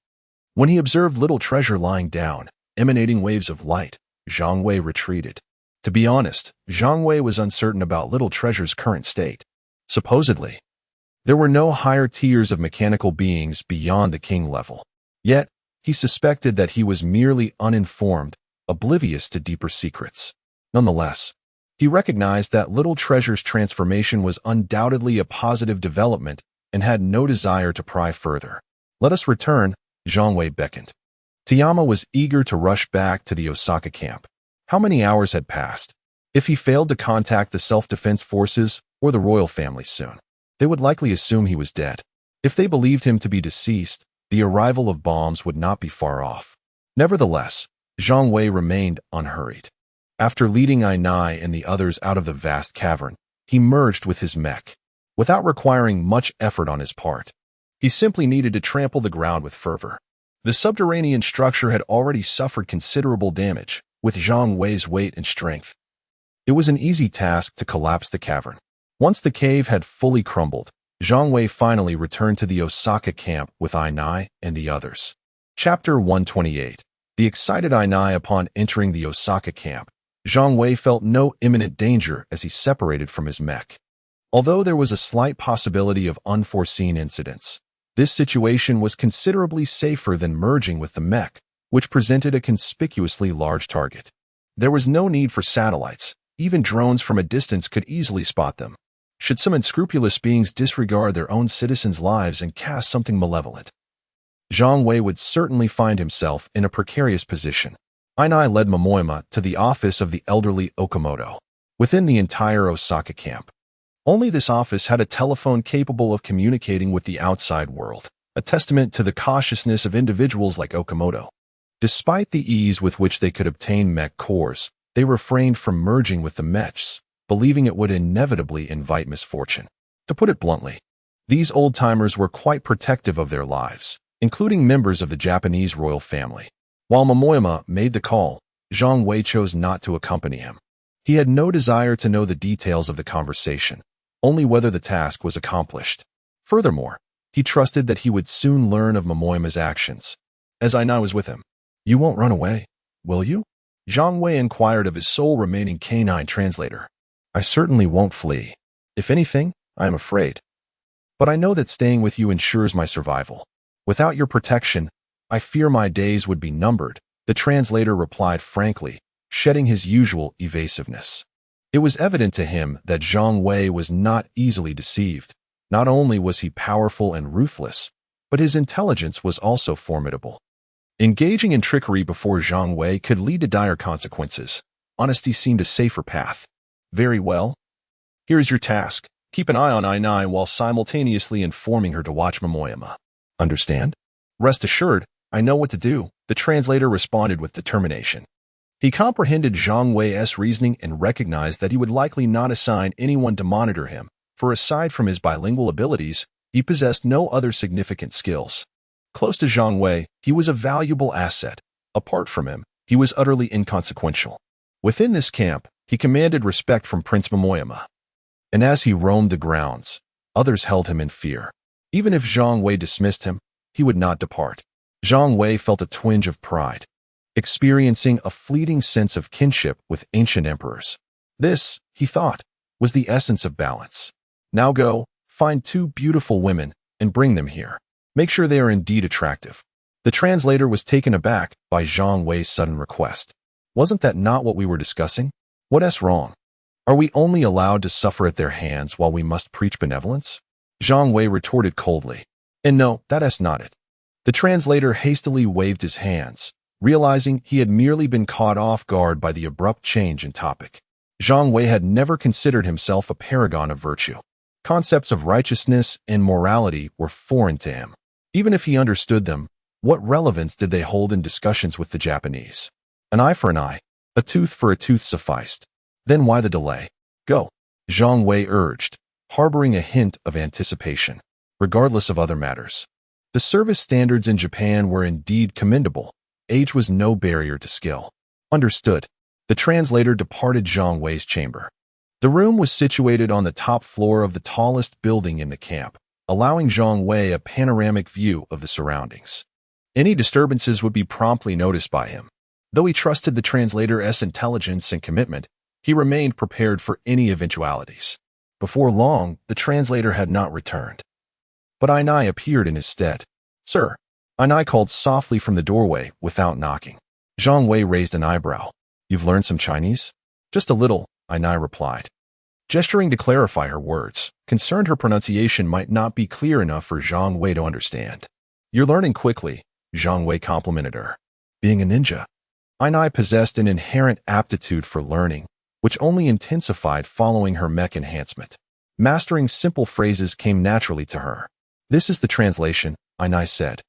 When he observed Little Treasure lying down, emanating waves of light, Zhang Wei retreated. To be honest, Zhang Wei was uncertain about Little Treasure's current state. Supposedly, there were no higher tiers of mechanical beings beyond the king level. Yet, he suspected that he was merely uninformed, oblivious to deeper secrets. Nonetheless, he recognized that Little Treasure's transformation was undoubtedly a positive development and had no desire to pry further. Let us return, Zhang Wei beckoned. Tayama was eager to rush back to the Osaka camp. How many hours had passed? If he failed to contact the self-defense forces or the royal family soon, they would likely assume he was dead. If they believed him to be deceased, the arrival of bombs would not be far off. Nevertheless, Zhang Wei remained unhurried. After leading Ainai and the others out of the vast cavern, he merged with his mech. Without requiring much effort on his part, he simply needed to trample the ground with fervor. The subterranean structure had already suffered considerable damage, with Zhang Wei's weight and strength. It was an easy task to collapse the cavern. Once the cave had fully crumbled, Zhang Wei finally returned to the Osaka camp with Ainai and the others. Chapter 128. The excited Ainai upon entering the Osaka camp, Zhang Wei felt no imminent danger as he separated from his mech. Although there was a slight possibility of unforeseen incidents, this situation was considerably safer than merging with the mech, which presented a conspicuously large target. There was no need for satellites. Even drones from a distance could easily spot them. Should some unscrupulous beings disregard their own citizens' lives and cast something malevolent? Zhang Wei would certainly find himself in a precarious position. Ainai led Momoyama to the office of the elderly Okamoto, within the entire Osaka camp. Only this office had a telephone capable of communicating with the outside world, a testament to the cautiousness of individuals like Okamoto. Despite the ease with which they could obtain mech cores, they refrained from merging with the mechs, believing it would inevitably invite misfortune. To put it bluntly, these old-timers were quite protective of their lives, including members of the Japanese royal family. While Momoyama made the call, Zhang Wei chose not to accompany him. He had no desire to know the details of the conversation, only whether the task was accomplished. Furthermore, he trusted that he would soon learn of Momoyama's actions. As Ainai was with him, "You won't run away, will you?" Zhang Wei inquired of his sole remaining canine translator. "I certainly won't flee. If anything, I am afraid. But I know that staying with you ensures my survival. Without your protection, I fear my days would be numbered," the translator replied frankly, shedding his usual evasiveness. It was evident to him that Zhang Wei was not easily deceived. Not only was he powerful and ruthless, but his intelligence was also formidable. Engaging in trickery before Zhang Wei could lead to dire consequences. Honesty seemed a safer path. "Very well. Here's your task. Keep an eye on Ainai while simultaneously informing her to watch Momoyama. Understand?" "Rest assured, I know what to do," the translator responded with determination. He comprehended Zhang Wei's reasoning and recognized that he would likely not assign anyone to monitor him, for aside from his bilingual abilities, he possessed no other significant skills. Close to Zhang Wei, he was a valuable asset. Apart from him, he was utterly inconsequential. Within this camp, he commanded respect from Prince Momoyama. And as he roamed the grounds, others held him in fear. Even if Zhang Wei dismissed him, he would not depart. Zhang Wei felt a twinge of pride, experiencing a fleeting sense of kinship with ancient emperors. This, he thought, was the essence of balance. "Now go, find 2 beautiful women, and bring them here. Make sure they are indeed attractive." The translator was taken aback by Zhang Wei's sudden request. "Wasn't that not what we were discussing? What's wrong? Are we only allowed to suffer at their hands while we must preach benevolence?" Zhang Wei retorted coldly. "And no, that's not it." The translator hastily waved his hands, realizing he had merely been caught off guard by the abrupt change in topic. Zhang Wei had never considered himself a paragon of virtue. Concepts of righteousness and morality were foreign to him. Even if he understood them, what relevance did they hold in discussions with the Japanese? An eye for an eye, a tooth for a tooth sufficed. Then why the delay? "Go," Zhang Wei urged, harboring a hint of anticipation, regardless of other matters. The service standards in Japan were indeed commendable. Age was no barrier to skill. Understood. The translator departed Zhang Wei's chamber. The room was situated on the top floor of the tallest building in the camp, allowing Zhang Wei a panoramic view of the surroundings. Any disturbances would be promptly noticed by him. Though he trusted the translator's intelligence and commitment, he remained prepared for any eventualities. Before long, the translator had not returned. But Ainai appeared in his stead. "Sir," Ainai called softly from the doorway without knocking. Zhang Wei raised an eyebrow. "You've learned some Chinese?" "Just a little," Ainai replied, gesturing to clarify her words, concerned her pronunciation might not be clear enough for Zhang Wei to understand. "You're learning quickly," Zhang Wei complimented her. Being a ninja, Ainai possessed an inherent aptitude for learning, which only intensified following her mech enhancement. Mastering simple phrases came naturally to her. "This is the translation," Ainai said,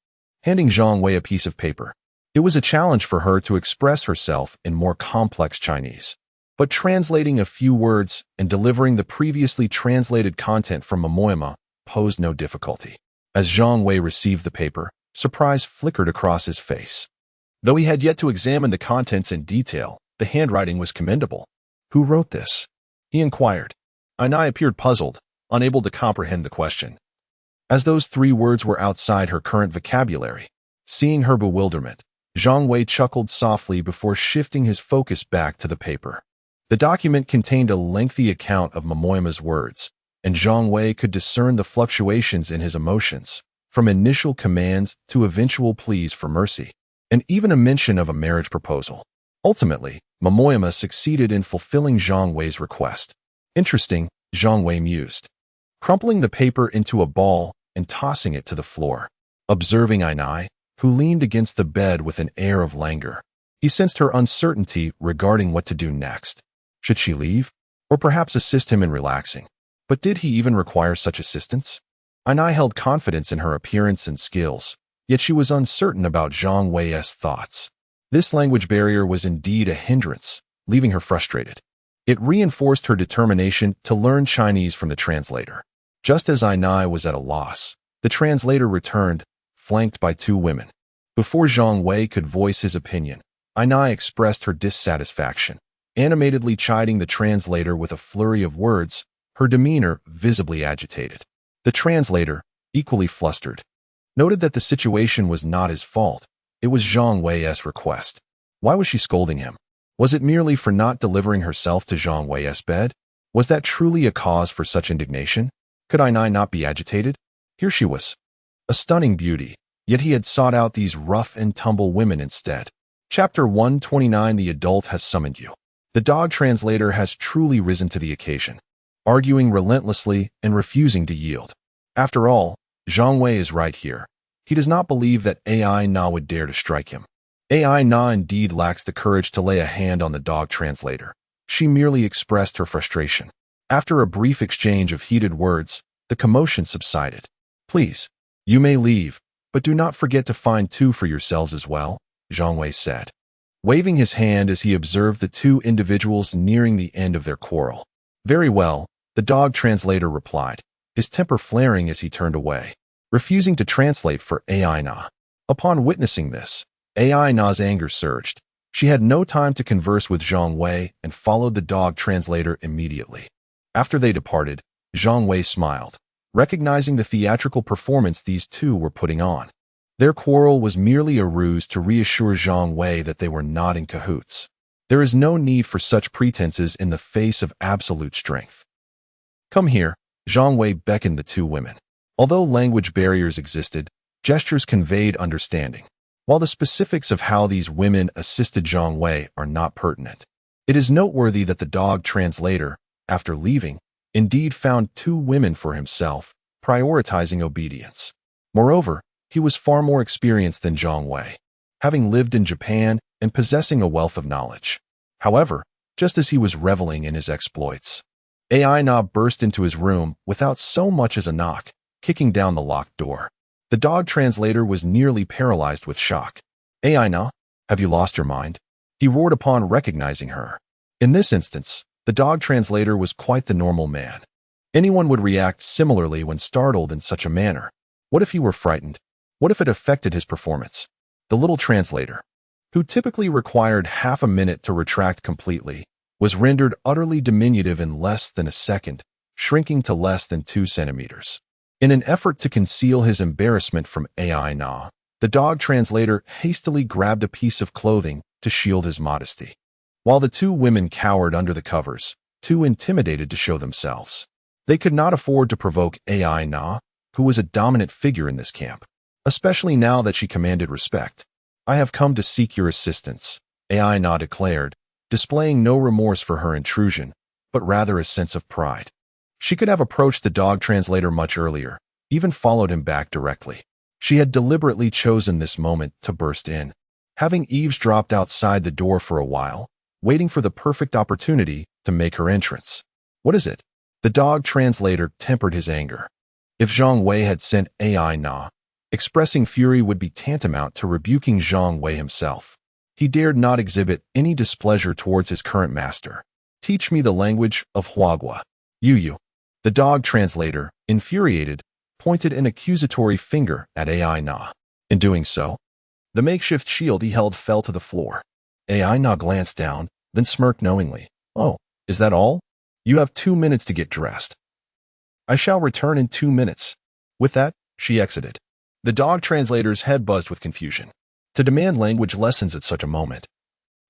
handing Zhang Wei a piece of paper. It was a challenge for her to express herself in more complex Chinese. But translating a few words and delivering the previously translated content from Momoyama posed no difficulty. As Zhang Wei received the paper, surprise flickered across his face. Though he had yet to examine the contents in detail, the handwriting was commendable. "Who wrote this?" he inquired. Ainai appeared puzzled, unable to comprehend the question. As those 3 words were outside her current vocabulary, seeing her bewilderment, Zhang Wei chuckled softly before shifting his focus back to the paper. The document contained a lengthy account of Momoyama's words, and Zhang Wei could discern the fluctuations in his emotions, from initial commands to eventual pleas for mercy, and even a mention of a marriage proposal. Ultimately, Momoyama succeeded in fulfilling Zhang Wei's request. Interesting, Zhang Wei mused, crumpling the paper into a ball and tossing it to the floor. Observing Ainai, who leaned against the bed with an air of languor, he sensed her uncertainty regarding what to do next. Should she leave? Or perhaps assist him in relaxing? But did he even require such assistance? Ainai held confidence in her appearance and skills, yet she was uncertain about Zhang Wei's thoughts. This language barrier was indeed a hindrance, leaving her frustrated. It reinforced her determination to learn Chinese from the translator. Just as Ainai was at a loss, the translator returned, flanked by two women. Before Zhang Wei could voice his opinion, Ainai expressed her dissatisfaction, animatedly chiding the translator with a flurry of words, her demeanor visibly agitated. The translator, equally flustered, noted that the situation was not his fault. It was Zhang Wei's request. Why was she scolding him? Was it merely for not delivering herself to Zhang Wei's bed? Was that truly a cause for such indignation? Could Ainai not be agitated? Here she was, a stunning beauty, yet he had sought out these rough-and-tumble women instead. Chapter 129. The adult has summoned you. The dog translator has truly risen to the occasion, arguing relentlessly and refusing to yield. After all, Zhang Wei is right here. He does not believe that AI Na would dare to strike him. AI Na indeed lacks the courage to lay a hand on the dog translator. She merely expressed her frustration. After a brief exchange of heated words, the commotion subsided. Please, you may leave, but do not forget to find two for yourselves as well, Zhang Wei said, waving his hand as he observed the two individuals nearing the end of their quarrel. Very well, the dog translator replied, his temper flaring as he turned away, refusing to translate for AI Na. Upon witnessing this, AI Na's anger surged. She had no time to converse with Zhang Wei and followed the dog translator immediately. After they departed, Zhang Wei smiled, recognizing the theatrical performance these two were putting on. Their quarrel was merely a ruse to reassure Zhang Wei that they were not in cahoots. There is no need for such pretenses in the face of absolute strength. Come here, Zhang Wei beckoned the two women. Although language barriers existed, gestures conveyed understanding. While the specifics of how these women assisted Zhang Wei are not pertinent, it is noteworthy that the dog translator, after leaving, indeed found two women for himself, prioritizing obedience. Moreover, he was far more experienced than Zhang Wei, having lived in Japan and possessing a wealth of knowledge. However, just as he was reveling in his exploits, AI Na burst into his room without so much as a knock, kicking down the locked door. The dog translator was nearly paralyzed with shock. AI Na, have you lost your mind? He roared upon recognizing her. In this instance, the dog translator was quite the normal man. Anyone would react similarly when startled in such a manner. What if he were frightened? What if it affected his performance? The little translator, who typically required half a minute to retract completely, was rendered utterly diminutive in less than a second, shrinking to less than 2 centimeters. In an effort to conceal his embarrassment from AI Na, the dog translator hastily grabbed a piece of clothing to shield his modesty. While the two women cowered under the covers, too intimidated to show themselves. They could not afford to provoke AI Na, who was a dominant figure in this camp, especially now that she commanded respect. I have come to seek your assistance, AI Na declared, displaying no remorse for her intrusion, but rather a sense of pride. She could have approached the dog translator much earlier, even followed him back directly. She had deliberately chosen this moment to burst in, having eavesdropped outside the door for a while, waiting for the perfect opportunity to make her entrance. What is it? The dog translator tempered his anger. If Zhang Wei had sent AI Na, expressing fury would be tantamount to rebuking Zhang Wei himself. He dared not exhibit any displeasure towards his current master. Teach me the language of Huagua. You. The dog translator, infuriated, pointed an accusatory finger at AI Na. In doing so, the makeshift shield he held fell to the floor. AI Na glanced down, then smirked knowingly. Oh, is that all? You have 2 minutes to get dressed. I shall return in 2 minutes. With that, she exited. The dog translator's head buzzed with confusion. To demand language lessons at such a moment,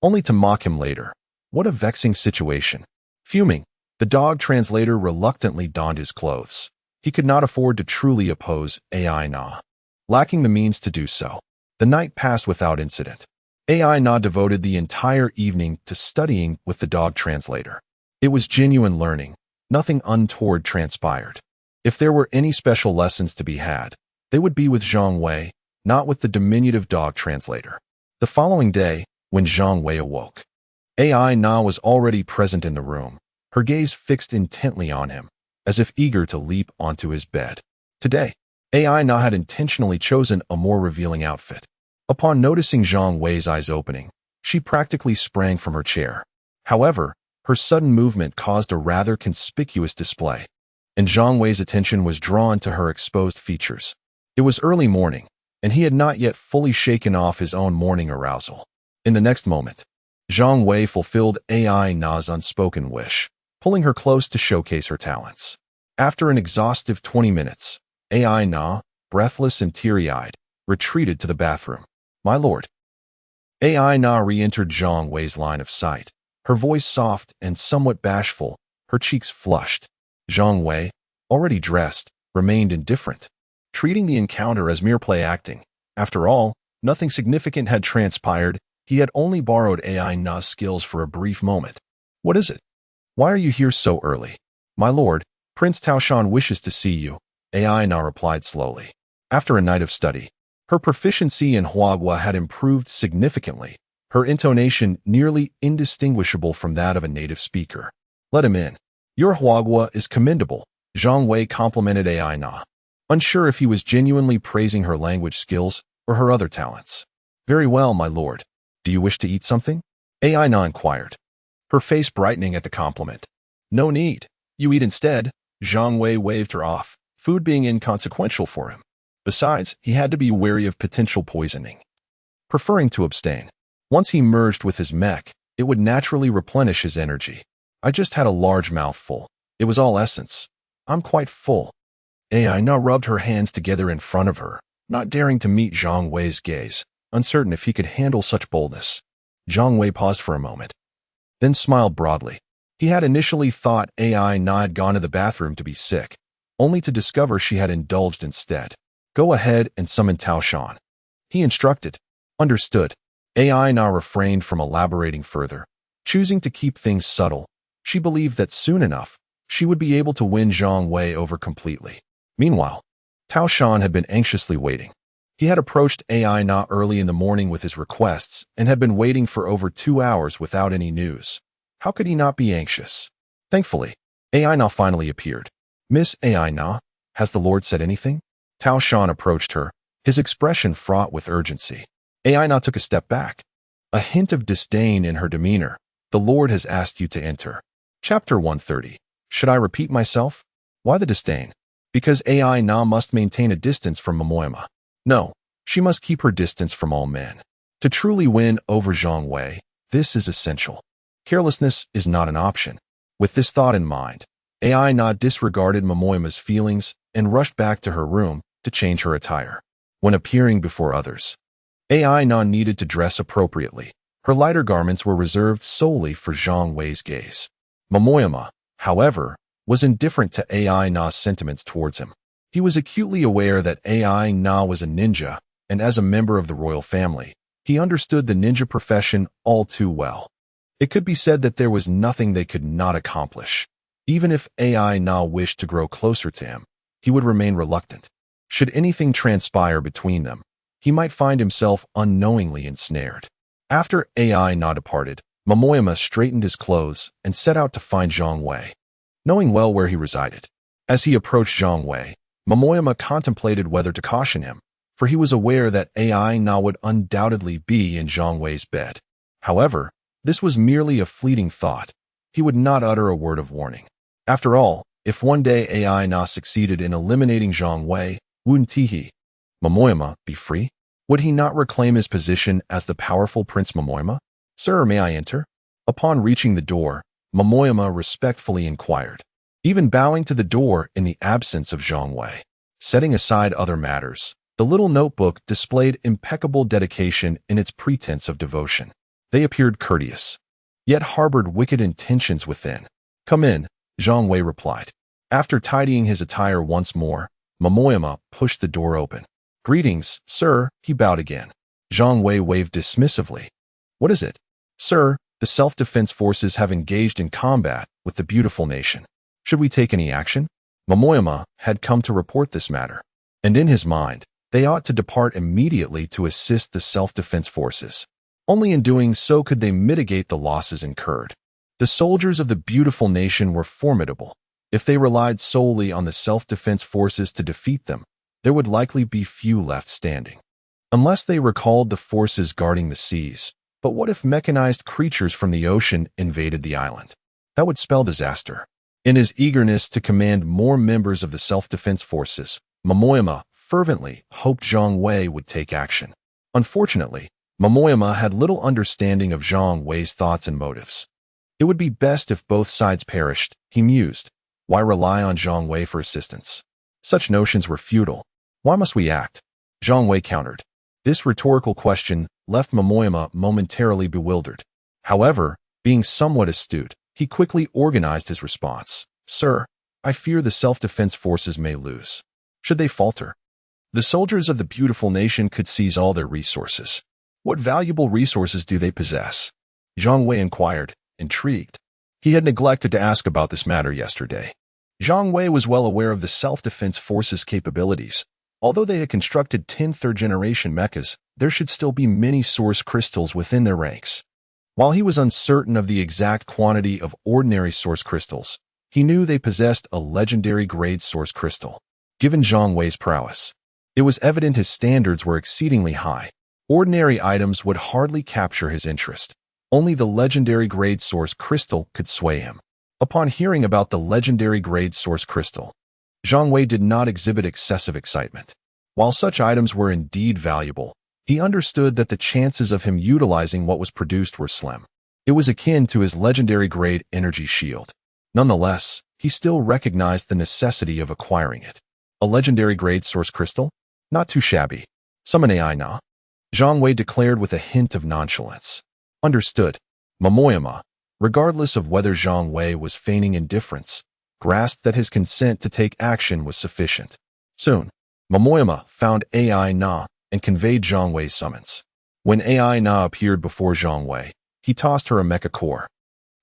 only to mock him later. What a vexing situation. Fuming, the dog translator reluctantly donned his clothes. He could not afford to truly oppose AI Na, lacking the means to do so. The night passed without incident. AI Na devoted the entire evening to studying with the dog translator. It was genuine learning, nothing untoward transpired. If there were any special lessons to be had, they would be with Zhang Wei, not with the diminutive dog translator. The following day, when Zhang Wei awoke, AI Na was already present in the room, her gaze fixed intently on him, as if eager to leap onto his bed. Today, AI Na had intentionally chosen a more revealing outfit. Upon noticing Zhang Wei's eyes opening, she practically sprang from her chair. However, her sudden movement caused a rather conspicuous display, and Zhang Wei's attention was drawn to her exposed features. It was early morning, and he had not yet fully shaken off his own morning arousal. In the next moment, Zhang Wei fulfilled AI Na's unspoken wish, pulling her close to showcase her talents. After an exhaustive 20 minutes, AI Na, breathless and teary-eyed, retreated to the bathroom. "My lord." AI Na re-entered Zhang Wei's line of sight, her voice soft and somewhat bashful, her cheeks flushed. Zhang Wei, already dressed, remained indifferent, treating the encounter as mere play acting. After all, nothing significant had transpired. He had only borrowed AI Na's skills for a brief moment. "What is it? Why are you here so early?" "My lord, Prince Taoshan wishes to see you," AI Na replied slowly. After a night of study, her proficiency in Huagua had improved significantly, her intonation nearly indistinguishable from that of a native speaker. "Let him in. Your Huagua is commendable," Zhang Wei complimented AI Na, unsure if he was genuinely praising her language skills or her other talents. "Very well, my lord. Do you wish to eat something?" AI Na inquired, her face brightening at the compliment. "No need. You eat instead," Zhang Wei waved her off, food being inconsequential for him. Besides, he had to be wary of potential poisoning, preferring to abstain. Once he merged with his mech, it would naturally replenish his energy. "I just had a large mouthful. It was all essence. I'm quite full." AI now rubbed her hands together in front of her, not daring to meet Zhang Wei's gaze, uncertain if he could handle such boldness. Zhang Wei paused for a moment, then smiled broadly. He had initially thought AI Na had gone to the bathroom to be sick, only to discover she had indulged instead. "Go ahead and summon Taoshan," he instructed. "Understood." AI Na refrained from elaborating further, choosing to keep things subtle. She believed that soon enough, she would be able to win Zhang Wei over completely. Meanwhile, Taoshan had been anxiously waiting. He had approached AI Na early in the morning with his requests and had been waiting for over 2 hours without any news. How could he not be anxious? Thankfully, AI Na finally appeared. "Miss AI Na, has the Lord said anything?" Taoshan approached her, his expression fraught with urgency. AI Na took a step back, a hint of disdain in her demeanor. "The Lord has asked you to enter." Chapter 130. Should I repeat myself? Why the disdain? Because AI Na must maintain a distance from Momoyama. No, she must keep her distance from all men. To truly win over Zhang Wei, this is essential. Carelessness is not an option. With this thought in mind, AI Na disregarded Momoyama's feelings and rushed back to her room to change her attire. When appearing before others, AI Na needed to dress appropriately. Her lighter garments were reserved solely for Zhang Wei's gaze. Momoyama, however, was indifferent to AI Na's sentiments towards him. He was acutely aware that AI Na was a ninja, and as a member of the royal family, he understood the ninja profession all too well. It could be said that there was nothing they could not accomplish. Even if AI Na wished to grow closer to him, he would remain reluctant. Should anything transpire between them, he might find himself unknowingly ensnared. After AI Na departed, Momoyama straightened his clothes and set out to find Zhang Wei, knowing well where he resided. As he approached Zhang Wei, Momoyama contemplated whether to caution him, for he was aware that AI Na would undoubtedly be in Zhang Wei's bed. However, this was merely a fleeting thought. He would not utter a word of warning. After all, if one day AI Na succeeded in eliminating Zhang Wei, wouldn't he, Momoyama, be free? Would he not reclaim his position as the powerful Prince Momoyama? "Sir, may I enter?" Upon reaching the door, Momoyama respectfully inquired, even bowing to the door in the absence of Zhang Wei. Setting aside other matters, the little notebook displayed impeccable dedication in its pretense of devotion. They appeared courteous, yet harbored wicked intentions within. "Come in," Zhang Wei replied. After tidying his attire once more, Momoyama pushed the door open. "Greetings, sir," he bowed again. Zhang Wei waved dismissively. "What is it?" "Sir, the self-defense forces have engaged in combat with the beautiful nation." Should we take any action? Momoyama had come to report this matter, and in his mind, they ought to depart immediately to assist the self-defense forces. Only in doing so could they mitigate the losses incurred. The soldiers of the beautiful nation were formidable. If they relied solely on the self-defense forces to defeat them, there would likely be few left standing. Unless they recalled the forces guarding the seas. But what if mechanized creatures from the ocean invaded the island? That would spell disaster. In his eagerness to command more members of the self-defense forces, Momoyama fervently hoped Zhang Wei would take action. Unfortunately, Momoyama had little understanding of Zhang Wei's thoughts and motives. It would be best if both sides perished, he mused. Why rely on Zhang Wei for assistance? Such notions were futile. Why must we act? Zhang Wei countered. This rhetorical question left Momoyama momentarily bewildered. However, being somewhat astute, he quickly organized his response. Sir, I fear the self-defense forces may lose. Should they falter, the soldiers of the beautiful nation could seize all their resources. What valuable resources do they possess? Zhang Wei inquired, intrigued. He had neglected to ask about this matter yesterday. Zhang Wei was well aware of the self-defense forces' capabilities. Although they had constructed 10 third-generation mechas, there should still be many source crystals within their ranks. While he was uncertain of the exact quantity of ordinary source crystals, he knew they possessed a legendary grade source crystal. Given Zhang Wei's prowess, it was evident his standards were exceedingly high. Ordinary items would hardly capture his interest. Only the legendary grade source crystal could sway him. Upon hearing about the legendary grade source crystal, Zhang Wei did not exhibit excessive excitement. While such items were indeed valuable, he understood that the chances of him utilizing what was produced were slim. It was akin to his legendary grade energy shield. Nonetheless, he still recognized the necessity of acquiring it. A legendary grade source crystal? Not too shabby. Summon AI na. Zhang Wei declared with a hint of nonchalance. Understood. Momoyama, regardless of whether Zhang Wei was feigning indifference, grasped that his consent to take action was sufficient. Soon, Momoyama found AI na and conveyed Zhang Wei's summons. When AI na appeared before Zhang Wei, he tossed her a mecha core.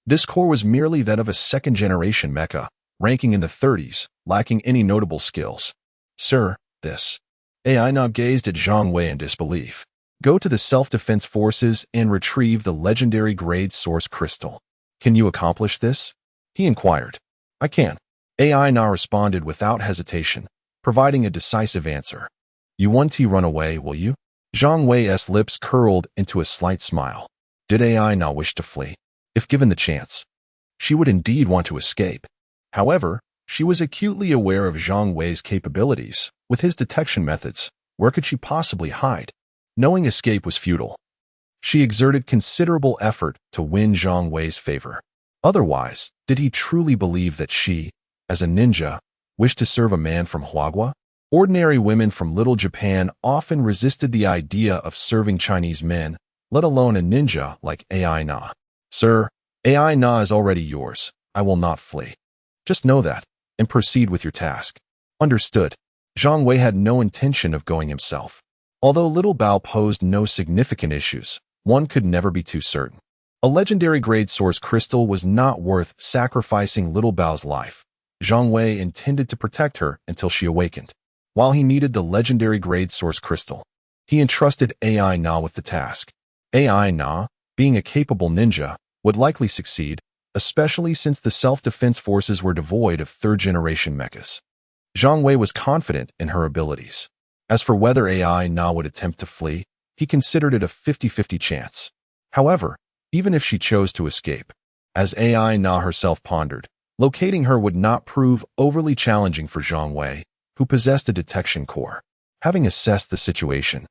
This core was merely that of a second-generation mecha, ranking in the 30s, lacking any notable skills. Sir, this. AI na gazed at Zhang Wei in disbelief. Go to the self-defense forces and retrieve the legendary grade source crystal. Can you accomplish this? He inquired. I can. AI na responded without hesitation, providing a decisive answer. You want to run away, will you? Zhang Wei's lips curled into a slight smile. Did AI na wish to flee? If given the chance, she would indeed want to escape. However, she was acutely aware of Zhang Wei's capabilities. With his detection methods, where could she possibly hide? Knowing escape was futile. She exerted considerable effort to win Zhang Wei's favor. Otherwise, did he truly believe that she, as a ninja, wished to serve a man from Huagua? Ordinary women from Little Japan often resisted the idea of serving Chinese men, let alone a ninja like AI na. Sir, AI na is already yours. I will not flee. Just know that, and proceed with your task. Understood. Zhang Wei had no intention of going himself. Although Little Bao posed no significant issues, one could never be too certain. A legendary grade source crystal was not worth sacrificing Little Bao's life. Zhang Wei intended to protect her until she awakened. While he needed the legendary grade source crystal, he entrusted AI Na with the task. AI Na, being a capable ninja, would likely succeed, especially since the self-defense forces were devoid of third-generation mechas. Zhang Wei was confident in her abilities. As for whether AI Na would attempt to flee, he considered it a 50-50 chance. However, even if she chose to escape, as AI Na herself pondered, locating her would not prove overly challenging for Zhang Wei, who possessed a detection core. Having assessed the situation,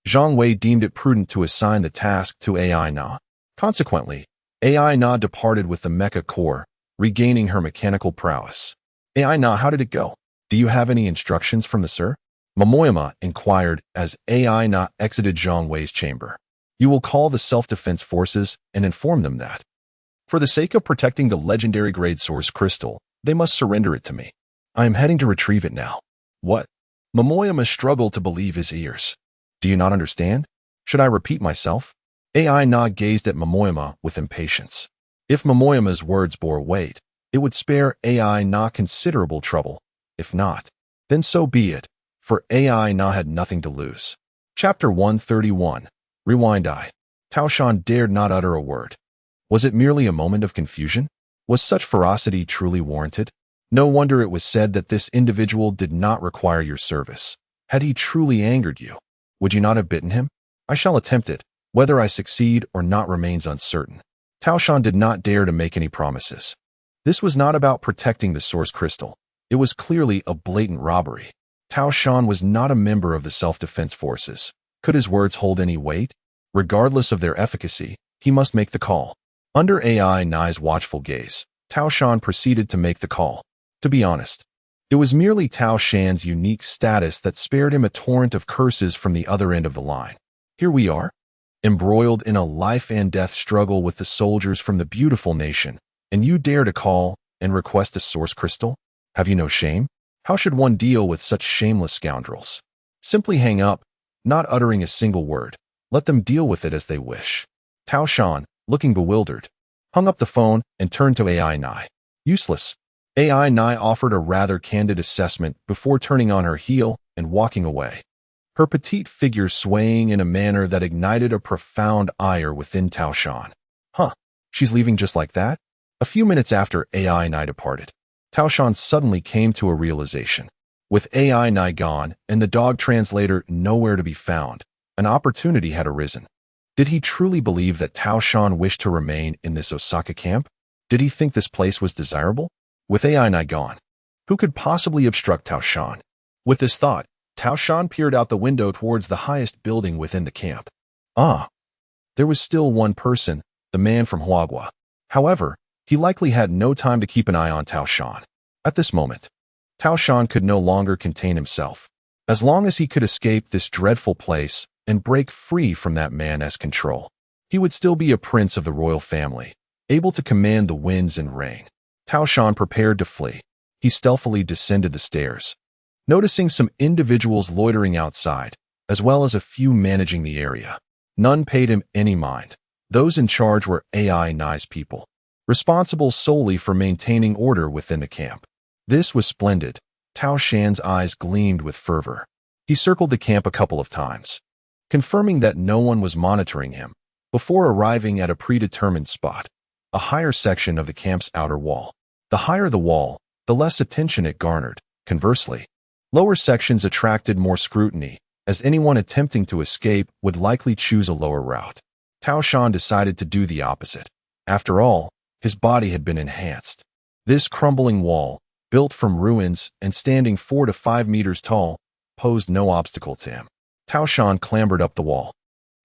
Zhang Wei deemed it prudent to assign the task to AI Na. Consequently, AI Na departed with the mecha core, regaining her mechanical prowess. AI Na, how did it go? Do you have any instructions from the sir? Momoyama inquired as AI Na exited Zhang Wei's chamber. You will call the self-defense forces and inform them that, for the sake of protecting the legendary grade source crystal, they must surrender it to me. I am heading to retrieve it now. What? Momoyama struggled to believe his ears. Do you not understand? Should I repeat myself? AI Na gazed at Momoyama with impatience. If Momoyama's words bore weight, It would spare AI Na considerable trouble. If not, then so be it, for AI Na had nothing to lose. Chapter 131. Rewind I. Tao Shan dared not utter a word. Was it merely a moment of confusion? Was such ferocity truly warranted? No wonder it was said that this individual did not require your service. Had he truly angered you, would you not have bitten him? I shall attempt it. Whether I succeed or not remains uncertain. Tao Shan did not dare to make any promises. This was not about protecting the source crystal. It was clearly a blatant robbery. Tao Shan was not a member of the self-defense forces. Could his words hold any weight? Regardless of their efficacy, he must make the call. Under AI Nai's watchful gaze, Tao Shan proceeded to make the call. To be honest, it was merely Tao Shan's unique status that spared him a torrent of curses from the other end of the line. Here we are, embroiled in a life-and-death struggle with the soldiers from the beautiful nation, and you dare to call and request a source crystal? Have you no shame? How should one deal with such shameless scoundrels? Simply hang up, not uttering a single word. Let them deal with it as they wish. Tao Shan, looking bewildered, hung up the phone and turned to AI Nai. Useless. AI Nai offered a rather candid assessment before turning on her heel and walking away, her petite figure swaying in a manner that ignited a profound ire within Tao Shan. Huh, she's leaving just like that? A few minutes after AI Nai departed, Tao Shan suddenly came to a realization. With AI Nai gone and the dog translator nowhere to be found, an opportunity had arisen. Did he truly believe that Tao Shan wished to remain in this Osaka camp? Did he think this place was desirable? With AI Nai gone, who could possibly obstruct Tao Shan? With this thought, Tao Shan peered out the window towards the highest building within the camp. Ah, there was still one person, the man from Huagua. However, he likely had no time to keep an eye on Tao Shan. At this moment, Tao Shan could no longer contain himself. As long as he could escape this dreadful place and break free from that man's control, he would still be a prince of the royal family, able to command the winds and rain. Tao Shan prepared to flee. He stealthily descended the stairs, noticing some individuals loitering outside, as well as a few managing the area. None paid him any mind. Those in charge were AI Nai's people, responsible solely for maintaining order within the camp. This was splendid. Tao Shan's eyes gleamed with fervor. He circled the camp a couple of times, confirming that no one was monitoring him, before arriving at a predetermined spot, a higher section of the camp's outer wall. The higher the wall, the less attention it garnered. Conversely, lower sections attracted more scrutiny, as anyone attempting to escape would likely choose a lower route. Tao Shan decided to do the opposite. After all, his body had been enhanced. This crumbling wall, built from ruins and standing 4 to 5 meters tall, posed no obstacle to him. Tao Shan clambered up the wall.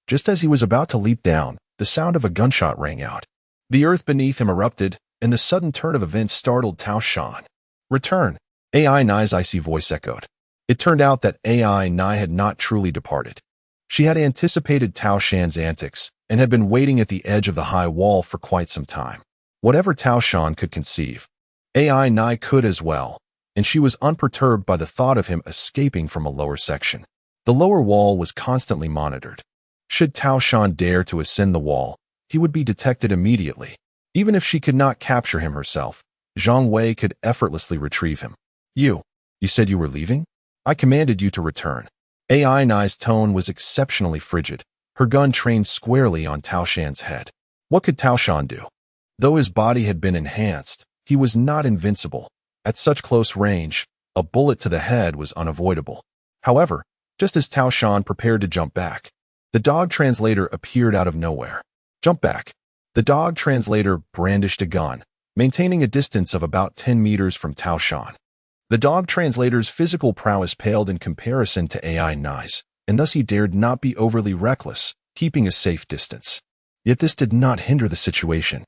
Just as he was about to leap down, the sound of a gunshot rang out. The earth beneath him erupted, and the sudden turn of events startled Tao Shan. Return, AI Nai's icy voice echoed. It turned out that AI Nai had not truly departed. She had anticipated Tao Shan's antics and had been waiting at the edge of the high wall for quite some time. Whatever Tao Shan could conceive, AI Nai could as well, and she was unperturbed by the thought of him escaping from a lower section. The lower wall was constantly monitored. Should Tao Shan dare to ascend the wall, he would be detected immediately. Even if she could not capture him herself, Zhang Wei could effortlessly retrieve him. You said you were leaving? I commanded you to return. AI Nai's tone was exceptionally frigid, her gun trained squarely on Tao Shan's head. What could Tao Shan do? Though his body had been enhanced, he was not invincible. At such close range, a bullet to the head was unavoidable. However, just as Tao Shan prepared to jump back, the dog translator appeared out of nowhere. Jump back. The dog translator brandished a gun, maintaining a distance of about 10 meters from Tao Shan. The dog translator's physical prowess paled in comparison to AI Nai's, and thus he dared not be overly reckless, keeping a safe distance. Yet this did not hinder the situation.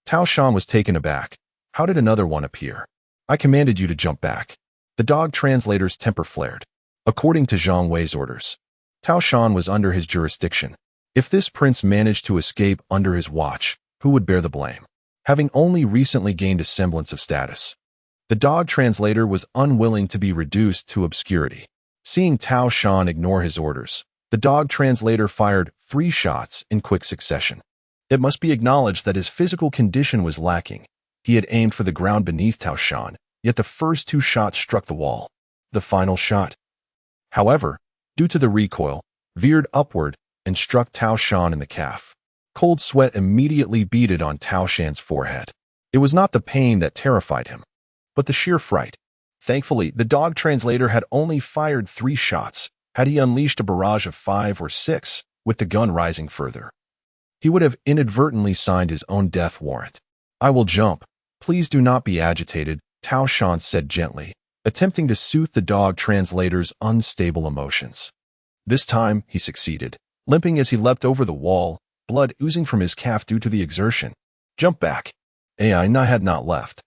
Tao Shan was taken aback. How did another one appear? I commanded you to jump back. The dog translator's temper flared. According to Zhang Wei's orders, Tao Shan was under his jurisdiction. If this prince managed to escape under his watch, who would bear the blame? Having only recently gained a semblance of status, the dog translator was unwilling to be reduced to obscurity. Seeing Tao Shan ignore his orders, the dog translator fired 3 shots in quick succession. It must be acknowledged that his physical condition was lacking. He had aimed for the ground beneath Tao Shan, yet the first two shots struck the wall. The final shot, however, due to the recoil, veered upward and struck Tao Shan in the calf. Cold sweat immediately beaded on Tao Shan's forehead. It was not the pain that terrified him, but the sheer fright. Thankfully, the dog translator had only fired 3 shots. Had he unleashed a barrage of 5 or 6, with the gun rising further, he would have inadvertently signed his own death warrant. "I will jump. Please do not be agitated," Tao Shan said gently, attempting to soothe the dog translator's unstable emotions. This time, he succeeded, limping as he leapt over the wall, blood oozing from his calf due to the exertion. "Jump back." Aina had not left.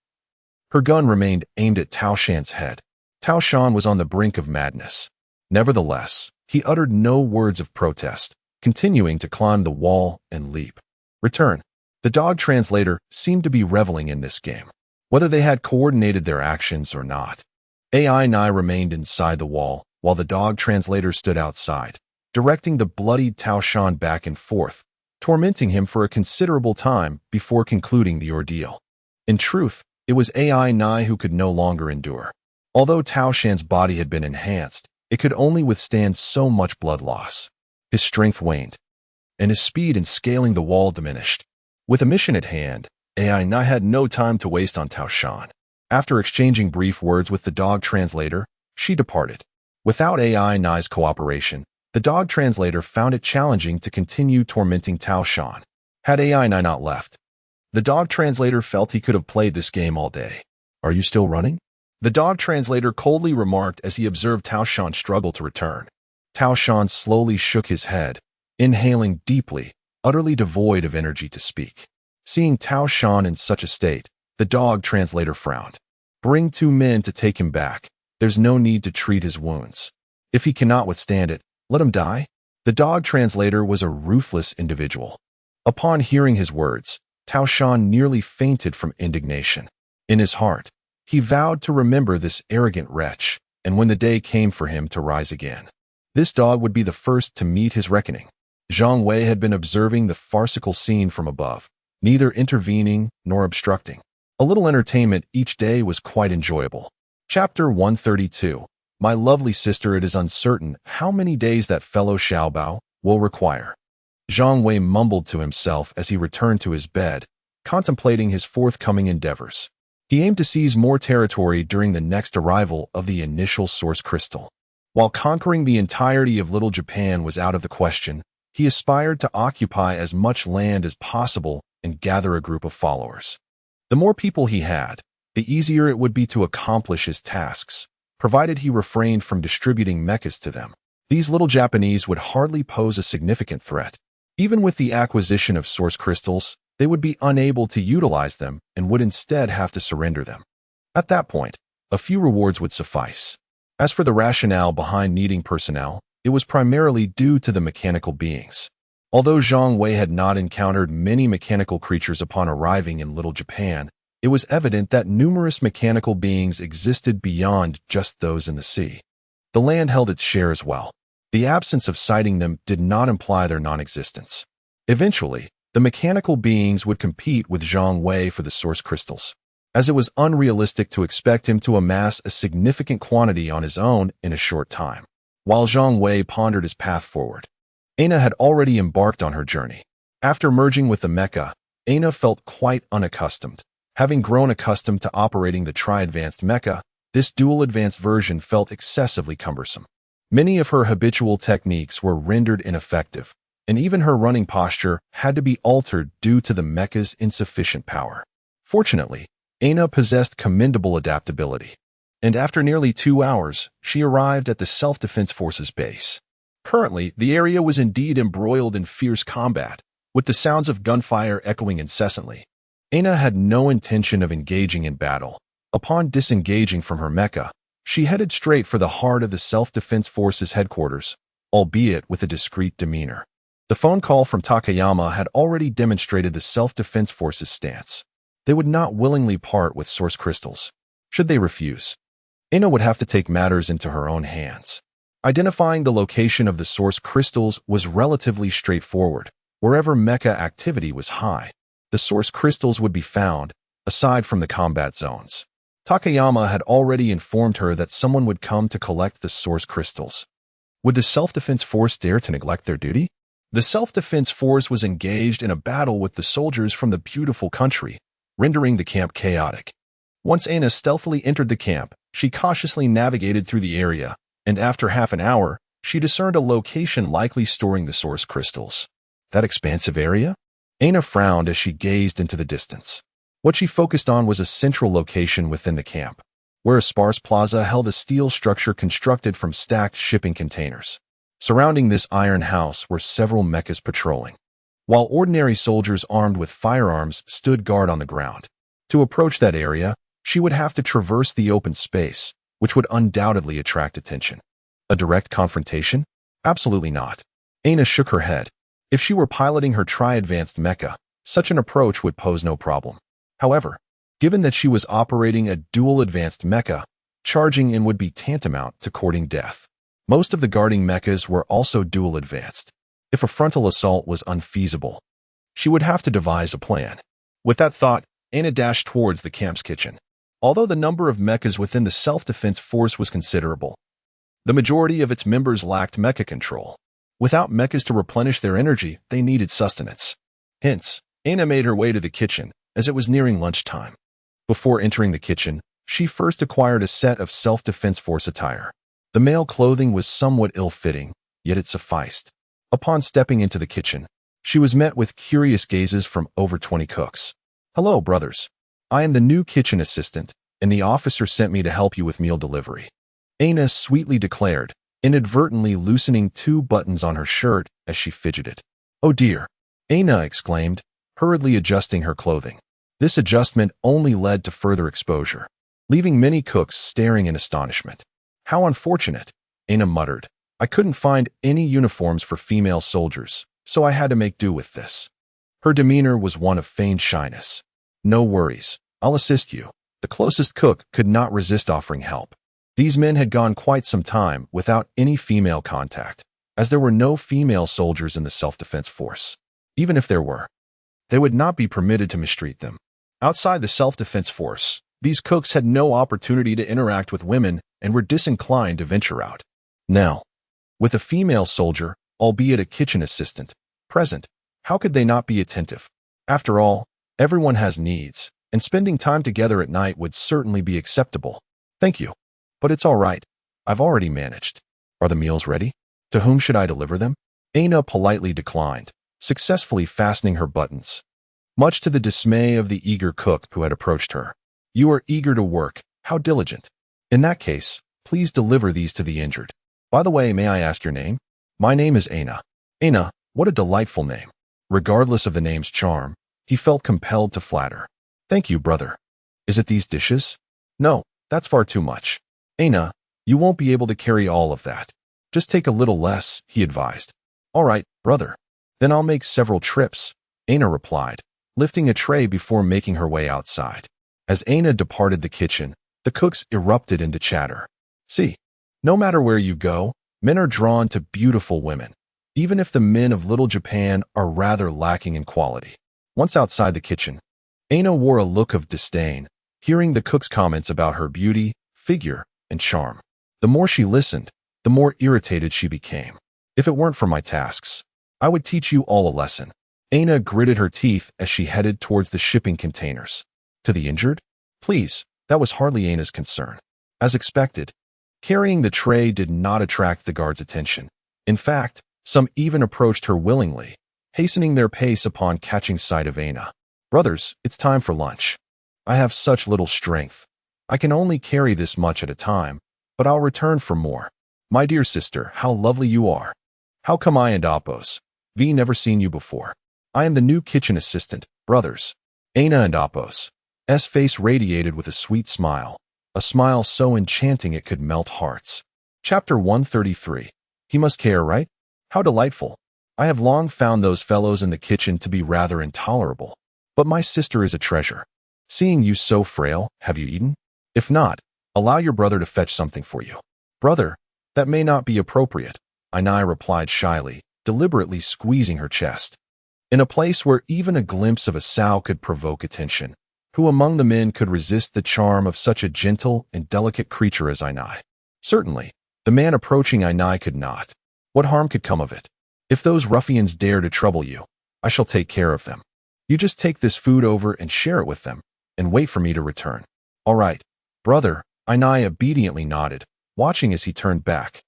Her gun remained aimed at Tao Shan's head. Tao Shan was on the brink of madness. Nevertheless, he uttered no words of protest, continuing to climb the wall and leap. Return. The dog translator seemed to be reveling in this game, whether they had coordinated their actions or not. Aina remained inside the wall, while the dog translator stood outside, directing the bloodied Tao Shan back and forth, tormenting him for a considerable time before concluding the ordeal. In truth, it was Aina who could no longer endure. Although Tao Shan's body had been enhanced, it could only withstand so much blood loss. His strength waned, and his speed in scaling the wall diminished. With a mission at hand, Aina had no time to waste on Tao Shan. After exchanging brief words with the dog translator, she departed. Without Aina's cooperation, the dog translator found it challenging to continue tormenting Tao Shan. Had Aina not left, the dog translator felt he could have played this game all day. "Are you still running?" the dog translator coldly remarked as he observed Tao Shan struggle to return. Tao Shan slowly shook his head, inhaling deeply, utterly devoid of energy to speak. Seeing Tao Shan in such a state, the dog translator frowned. "Bring 2 men to take him back. There's no need to treat his wounds. If he cannot withstand it, let him die." The dog translator was a ruthless individual. Upon hearing his words, Tao Shan nearly fainted from indignation. In his heart, he vowed to remember this arrogant wretch, and when the day came for him to rise again, this dog would be the first to meet his reckoning. Zhang Wei had been observing the farcical scene from above, neither intervening nor obstructing. A little entertainment each day was quite enjoyable. Chapter 132. My lovely sister, it is uncertain how many days that fellow Xiaobao will require. Zhang Wei mumbled to himself as he returned to his bed, contemplating his forthcoming endeavors. He aimed to seize more territory during the next arrival of the initial source crystal. While conquering the entirety of Little Japan was out of the question, he aspired to occupy as much land as possible and gather a group of followers. The more people he had, the easier it would be to accomplish his tasks, provided he refrained from distributing mechas to them. These little Japanese would hardly pose a significant threat. Even with the acquisition of source crystals, they would be unable to utilize them and would instead have to surrender them. At that point, a few rewards would suffice. As for the rationale behind needing personnel, it was primarily due to the mechanical beings. Although Zhang Wei had not encountered many mechanical creatures upon arriving in Little Japan, it was evident that numerous mechanical beings existed beyond just those in the sea. The land held its share as well. The absence of sighting them did not imply their non-existence. Eventually, the mechanical beings would compete with Zhang Wei for the source crystals, as it was unrealistic to expect him to amass a significant quantity on his own in a short time. While Zhang Wei pondered his path forward, Aina had already embarked on her journey. After merging with the mecha, Aina felt quite unaccustomed. Having grown accustomed to operating the tri-advanced mecha, this dual-advanced version felt excessively cumbersome. Many of her habitual techniques were rendered ineffective, and even her running posture had to be altered due to the mecha's insufficient power. Fortunately, Aina possessed commendable adaptability, and after nearly 2 hours, she arrived at the Self-Defense Forces base. Currently, the area was indeed embroiled in fierce combat, with the sounds of gunfire echoing incessantly. Aina had no intention of engaging in battle. Upon disengaging from her mecha, she headed straight for the heart of the Self-Defense Forces headquarters, albeit with a discreet demeanor. The phone call from Takayama had already demonstrated the Self-Defense Forces' stance. They would not willingly part with source crystals. Should they refuse, Aina would have to take matters into her own hands. Identifying the location of the source crystals was relatively straightforward. Wherever mecha activity was high, the source crystals would be found, aside from the combat zones. Takayama had already informed her that someone would come to collect the source crystals. Would the self-defense force dare to neglect their duty? The self-defense force was engaged in a battle with the soldiers from the beautiful country, rendering the camp chaotic. Once Ana stealthily entered the camp, she cautiously navigated through the area, and after half an hour, she discerned a location likely storing the source crystals. That expansive area? Ana frowned as she gazed into the distance. What she focused on was a central location within the camp, where a sparse plaza held a steel structure constructed from stacked shipping containers. Surrounding this iron house were several mechas patrolling, while ordinary soldiers armed with firearms stood guard on the ground. To approach that area, she would have to traverse the open space, which would undoubtedly attract attention. A direct confrontation? Absolutely not. Ana shook her head. If she were piloting her tri-advanced mecha, such an approach would pose no problem. However, given that she was operating a dual-advanced mecha, charging in would be tantamount to courting death. Most of the guarding mechas were also dual-advanced. If a frontal assault was unfeasible, she would have to devise a plan. With that thought, Ana dashed towards the camp's kitchen. Although the number of mechas within the self-defense force was considerable, the majority of its members lacked mecha control. Without mechas to replenish their energy, they needed sustenance. Hence, Ana made her way to the kitchen, as it was nearing lunchtime. Before entering the kitchen, she first acquired a set of self-defense force attire. The male clothing was somewhat ill-fitting, yet it sufficed. Upon stepping into the kitchen, she was met with curious gazes from over 20 cooks. "Hello, brothers. I am the new kitchen assistant, and the officer sent me to help you with meal delivery," Ana sweetly declared, inadvertently loosening 2 buttons on her shirt as she fidgeted. "Oh dear," Ana exclaimed, hurriedly adjusting her clothing. This adjustment only led to further exposure, leaving many cooks staring in astonishment. "How unfortunate," Ana muttered. "I couldn't find any uniforms for female soldiers, so I had to make do with this." Her demeanor was one of feigned shyness. "No worries, I'll assist you." The closest cook could not resist offering help. These men had gone quite some time without any female contact, as there were no female soldiers in the self-defense force. Even if there were, they would not be permitted to mistreat them. Outside the self-defense force, these cooks had no opportunity to interact with women and were disinclined to venture out. Now, with a female soldier, albeit a kitchen assistant, present, how could they not be attentive? After all, everyone has needs, and spending time together at night would certainly be acceptable. "Thank you. But it's all right. I've already managed. Are the meals ready? To whom should I deliver them?" Ana politely declined, successfully fastening her buttons, much to the dismay of the eager cook who had approached her. "You are eager to work. How diligent. In that case, please deliver these to the injured. By the way, may I ask your name?" "My name is Ana." "Ana, what a delightful name." Regardless of the name's charm, he felt compelled to flatter. "Thank you, brother. Is it these dishes?" "No, that's far too much." "Ana, you won't be able to carry all of that. Just take a little less," he advised. "All right, brother. Then I'll make several trips," Ana replied, lifting a tray before making her way outside. As Ana departed the kitchen, the cooks erupted into chatter. "See, no matter where you go, men are drawn to beautiful women, even if the men of Little Japan are rather lacking in quality." Once outside the kitchen, Ana wore a look of disdain, hearing the cook's comments about her beauty, figure, and charm. The more she listened, the more irritated she became. "If it weren't for my tasks, I would teach you all a lesson." Ana gritted her teeth as she headed towards the shipping containers. To the injured? Please, that was hardly Ana's concern. As expected, carrying the tray did not attract the guard's attention. In fact, some even approached her willingly, hastening their pace upon catching sight of Ana. "Brothers, it's time for lunch. I have such little strength. I can only carry this much at a time, but I'll return for more." "My dear sister, how lovely you are. How come I and Appos V never seen you before?" "I am the new kitchen assistant, brothers." Ana and Appos S face radiated with a sweet smile, a smile so enchanting it could melt hearts. Chapter 133. He must care, right? How delightful. I have long found those fellows in the kitchen to be rather intolerable, but my sister is a treasure. Seeing you so frail, have you eaten? If not, allow your brother to fetch something for you." "Brother, that may not be appropriate," Ainai replied shyly, deliberately squeezing her chest. In a place where even a glimpse of a sow could provoke attention, Who among the men could resist the charm of such a gentle and delicate creature as Ainai? Certainly, the man approaching Ainai could not. What harm could come of it? If those ruffians dare to trouble you, I shall take care of them. You just take this food over and share it with them, and wait for me to return. All right, brother, Ainai obediently nodded, watching as he turned back,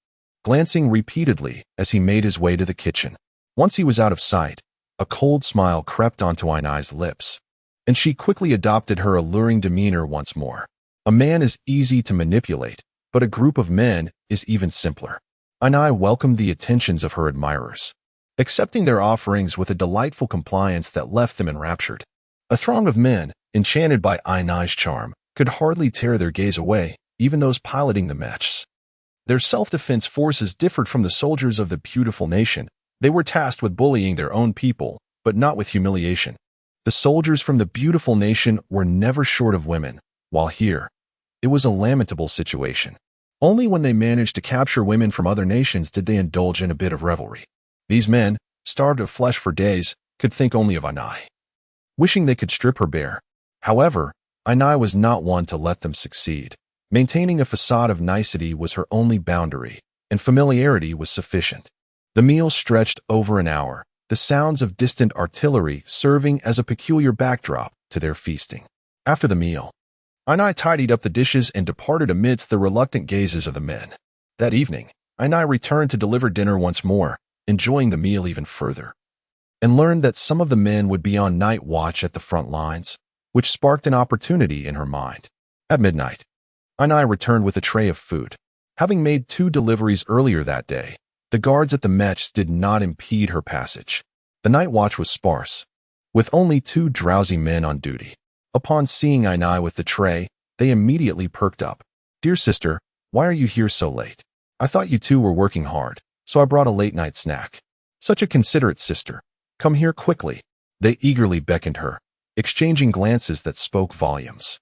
glancing repeatedly as he made his way to the kitchen. Once he was out of sight, a cold smile crept onto Ainai's lips, and she quickly adopted her alluring demeanor once more. A man is easy to manipulate, but a group of men is even simpler. Ainai welcomed the attentions of her admirers, accepting their offerings with a delightful compliance that left them enraptured. A throng of men, enchanted by Ainai's charm, could hardly tear their gaze away, even those piloting the mechs. Their self-defense forces differed from the soldiers of the beautiful nation. They were tasked with bullying their own people, but not with humiliation. The soldiers from the beautiful nation were never short of women, while here, it was a lamentable situation. Only when they managed to capture women from other nations did they indulge in a bit of revelry. These men, starved of flesh for days, could think only of Ainai, wishing they could strip her bare. However, Ainai was not one to let them succeed. Maintaining a facade of nicety was her only boundary, and familiarity was sufficient. The meal stretched over an hour, the sounds of distant artillery serving as a peculiar backdrop to their feasting. After the meal, Ainai tidied up the dishes and departed amidst the reluctant gazes of the men. That evening, Ainai returned to deliver dinner once more, enjoying the meal even further, and learned that some of the men would be on night watch at the front lines, which sparked an opportunity in her mind. At midnight, Ainai returned with a tray of food. Having made 2 deliveries earlier that day, the guards at the mechs did not impede her passage. The night watch was sparse, with only 2 drowsy men on duty. Upon seeing Ainai with the tray, they immediately perked up. "Dear sister, why are you here so late? I thought you two were working hard, so I brought a late-night snack." "Such a considerate sister. Come here quickly." They eagerly beckoned her, exchanging glances that spoke volumes.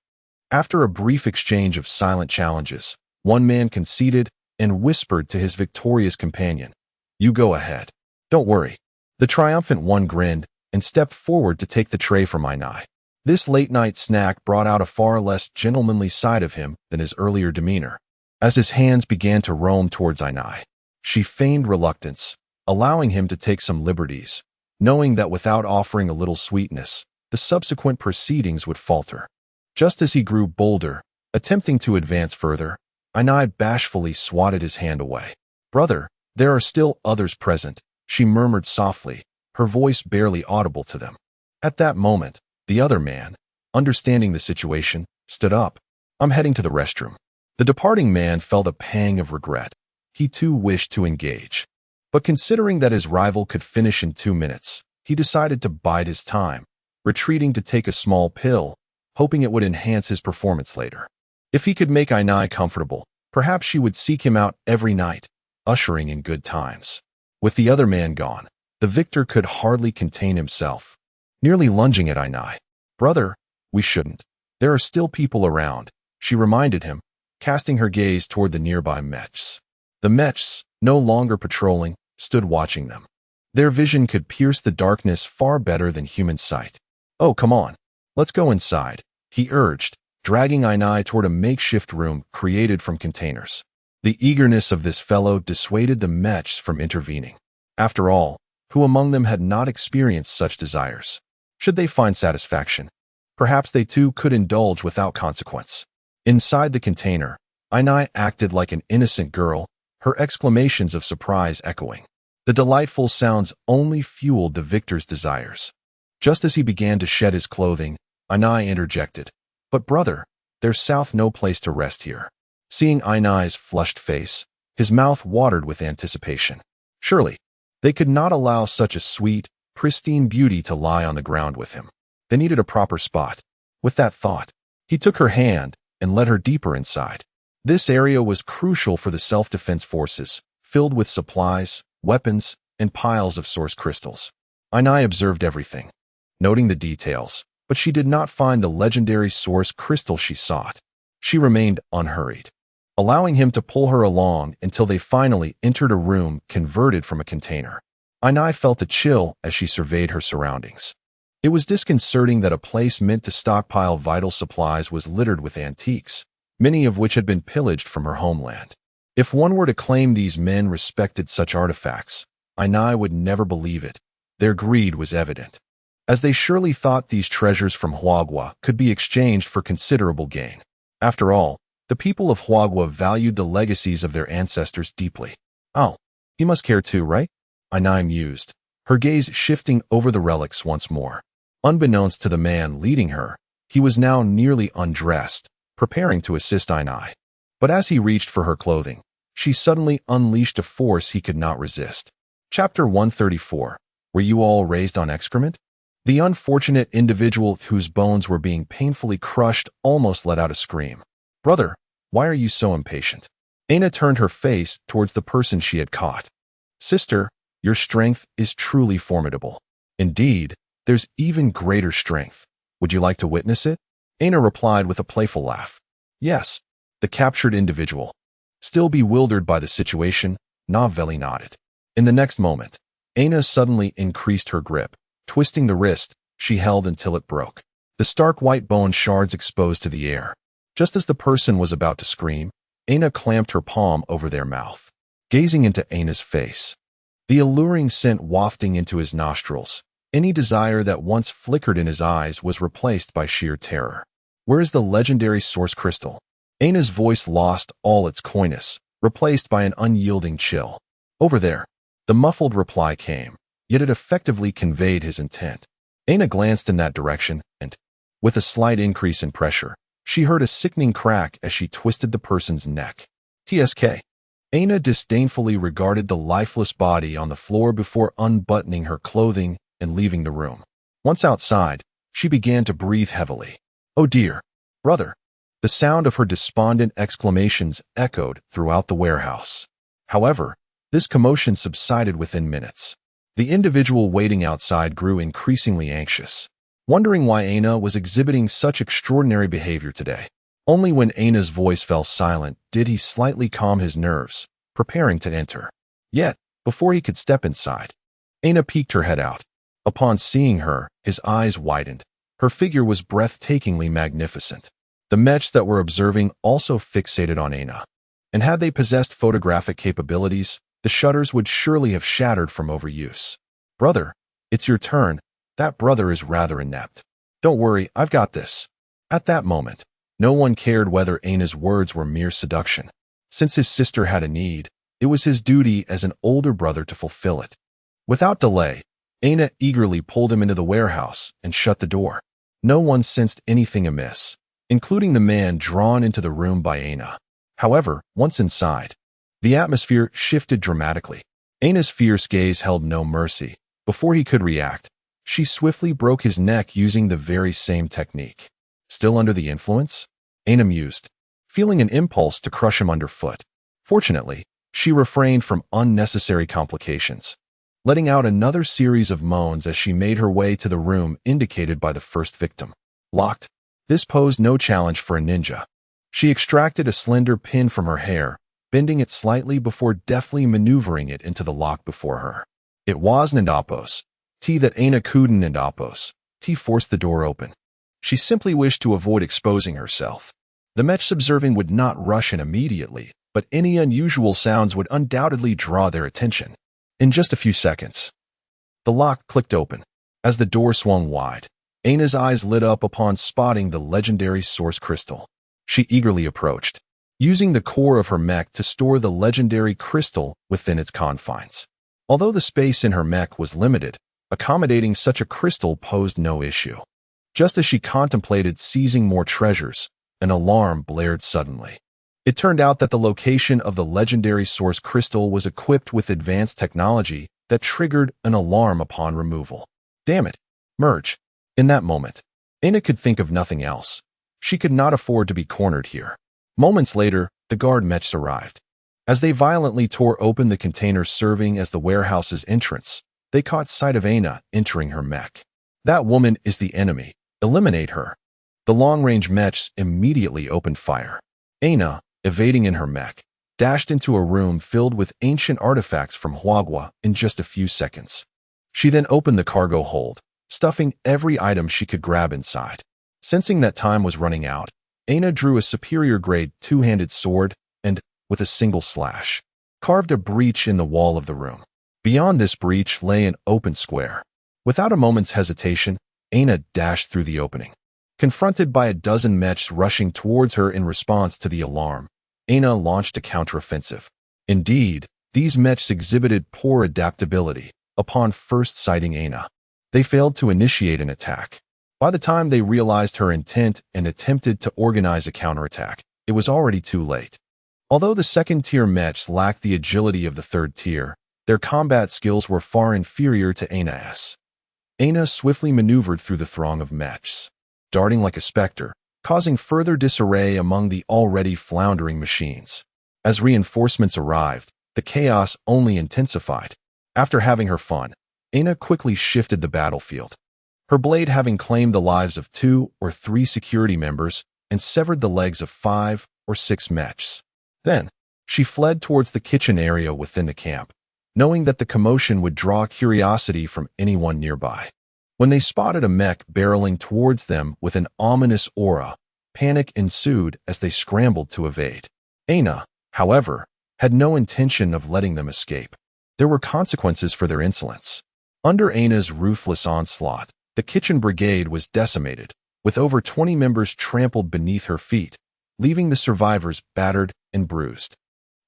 After a brief exchange of silent challenges, one man conceded and whispered to his victorious companion, "You go ahead. Don't worry." The triumphant one grinned and stepped forward to take the tray from Ainai. This late-night snack brought out a far less gentlemanly side of him than his earlier demeanor. As his hands began to roam towards Ainai, she feigned reluctance, allowing him to take some liberties, knowing that without offering a little sweetness, the subsequent proceedings would falter. Just as he grew bolder, attempting to advance further, Ainai bashfully swatted his hand away. "Brother, there are still others present," she murmured softly, her voice barely audible to them. At that moment, the other man, understanding the situation, stood up. "I'm heading to the restroom." The departing man felt a pang of regret. He too wished to engage. But considering that his rival could finish in 2 minutes, he decided to bide his time, retreating to take a small pill, hoping it would enhance his performance later. If he could make Ainai comfortable, perhaps she would seek him out every night, ushering in good times. With the other man gone, the victor could hardly contain himself, nearly lunging at Ainai. "Brother, we shouldn't. There are still people around," she reminded him, casting her gaze toward the nearby mechs. The mechs, no longer patrolling, stood watching them. Their vision could pierce the darkness far better than human sight. "Oh, come on. Let's go inside," he urged, dragging Ainai toward a makeshift room created from containers. The eagerness of this fellow dissuaded the mechs from intervening. After all, who among them had not experienced such desires? Should they find satisfaction, perhaps they too could indulge without consequence. Inside the container, Ainai acted like an innocent girl, her exclamations of surprise echoing. The delightful sounds only fueled the victor's desires. Just as he began to shed his clothing, Ainai interjected, "But brother, there's no place to rest here." Seeing Ainai's flushed face, his mouth watered with anticipation. Surely, they could not allow such a sweet, pristine beauty to lie on the ground with him. They needed a proper spot. With that thought, he took her hand and led her deeper inside. This area was crucial for the self-defense forces, filled with supplies, weapons, and piles of source crystals. Ainai observed everything, noting the details, but she did not find the legendary source crystal she sought. She remained unhurried, allowing him to pull her along until they finally entered a room converted from a container. Ainai felt a chill as she surveyed her surroundings. It was disconcerting that a place meant to stockpile vital supplies was littered with antiques, many of which had been pillaged from her homeland. If one were to claim these men respected such artifacts, Ainai would never believe it. Their greed was evident, as they surely thought these treasures from Huagua could be exchanged for considerable gain. After all, the people of Huagua valued the legacies of their ancestors deeply. Oh, you must care too, right? Ainai mused, her gaze shifting over the relics once more. Unbeknownst to the man leading her, he was now nearly undressed, preparing to assist Ainai. But as he reached for her clothing, she suddenly unleashed a force he could not resist. Chapter 134. Were you all raised on excrement? The unfortunate individual whose bones were being painfully crushed almost let out a scream. Brother, why are you so impatient? Aina turned her face towards the person she had caught. Sister, your strength is truly formidable. Indeed, there's even greater strength. Would you like to witness it? Aina replied with a playful laugh. Yes. The captured individual, still bewildered by the situation, Novelli nodded. In the next moment, Aina suddenly increased her grip, twisting the wrist she held until it broke. The stark white bone shards exposed to the air. Just as the person was about to scream, Aina clamped her palm over their mouth, gazing into Aina's face. The alluring scent wafting into his nostrils, any desire that once flickered in his eyes was replaced by sheer terror. Where is the legendary source crystal? Aina's voice lost all its coyness, replaced by an unyielding chill. Over there. The muffled reply came, yet it effectively conveyed his intent. Aina glanced in that direction, and, with a slight increase in pressure, she heard a sickening crack as she twisted the person's neck. TSK. Aina disdainfully regarded the lifeless body on the floor before unbuttoning her clothing and leaving the room. Once outside, she began to breathe heavily. Oh dear, brother. The sound of her despondent exclamations echoed throughout the warehouse. However, this commotion subsided within minutes. The individual waiting outside grew increasingly anxious, wondering why Aina was exhibiting such extraordinary behavior today. Only when Aina's voice fell silent did he slightly calm his nerves, preparing to enter. Yet, before he could step inside, Aina peeked her head out. Upon seeing her, his eyes widened. Her figure was breathtakingly magnificent. The mechs that were observing also fixated on Aina, and had they possessed photographic capabilities, the shutters would surely have shattered from overuse. Brother, it's your turn. That brother is rather inept. Don't worry, I've got this. At that moment, no one cared whether Aina's words were mere seduction. Since his sister had a need, it was his duty as an older brother to fulfill it. Without delay, Aina eagerly pulled him into the warehouse and shut the door. No one sensed anything amiss, including the man drawn into the room by Aina. However, once inside, the atmosphere shifted dramatically. Aina's fierce gaze held no mercy. Before he could react, she swiftly broke his neck using the very same technique. Still under the influence? Aina mused, feeling an impulse to crush him underfoot. Fortunately, she refrained from unnecessary complications, letting out another series of moans as she made her way to the room indicated by the first victim. Locked. This posed no challenge for a ninja. She extracted a slender pin from her hair, bending it slightly before deftly maneuvering it into the lock before her. It was Nandapos. That Aina couldn't Nandapos. Forced the door open. She simply wished to avoid exposing herself. The mechs observing would not rush in immediately, but any unusual sounds would undoubtedly draw their attention. In just a few seconds, the lock clicked open. As the door swung wide, Aina's eyes lit up upon spotting the legendary source crystal. She eagerly approached, using the core of her mech to store the legendary crystal within its confines. Although the space in her mech was limited, accommodating such a crystal posed no issue. Just as she contemplated seizing more treasures, an alarm blared suddenly. It turned out that the location of the legendary source crystal was equipped with advanced technology that triggered an alarm upon removal. Damn it! Merge. In that moment, Aina could think of nothing else. She could not afford to be cornered here. Moments later, the guard mechs arrived. As they violently tore open the container serving as the warehouse's entrance, they caught sight of Aina entering her mech. That woman is the enemy. Eliminate her. The long-range mechs immediately opened fire. Aina, evading in her mech, dashed into a room filled with ancient artifacts from Huagua in just a few seconds. She then opened the cargo hold, stuffing every item she could grab inside. Sensing that time was running out, Aina drew a superior-grade two-handed sword and, with a single slash, carved a breach in the wall of the room. Beyond this breach lay an open square. Without a moment's hesitation, Aina dashed through the opening. Confronted by a dozen mechs rushing towards her in response to the alarm, Aina launched a counteroffensive. Indeed, these mechs exhibited poor adaptability upon first sighting Aina. They failed to initiate an attack. By the time they realized her intent and attempted to organize a counterattack, it was already too late. Although the second-tier mechs lacked the agility of the third tier, their combat skills were far inferior to Aina's. Aina swiftly maneuvered through the throng of mechs, darting like a specter, causing further disarray among the already floundering machines. As reinforcements arrived, the chaos only intensified. After having her fun, Aina quickly shifted the battlefield. Her blade having claimed the lives of 2 or 3 security members and severed the legs of 5 or 6 mechs. Then, she fled towards the kitchen area within the camp, knowing that the commotion would draw curiosity from anyone nearby. When they spotted a mech barreling towards them with an ominous aura, panic ensued as they scrambled to evade. Aina, however, had no intention of letting them escape. There were consequences for their insolence. Under Aina's ruthless onslaught, the kitchen brigade was decimated, with over 20 members trampled beneath her feet, leaving the survivors battered and bruised.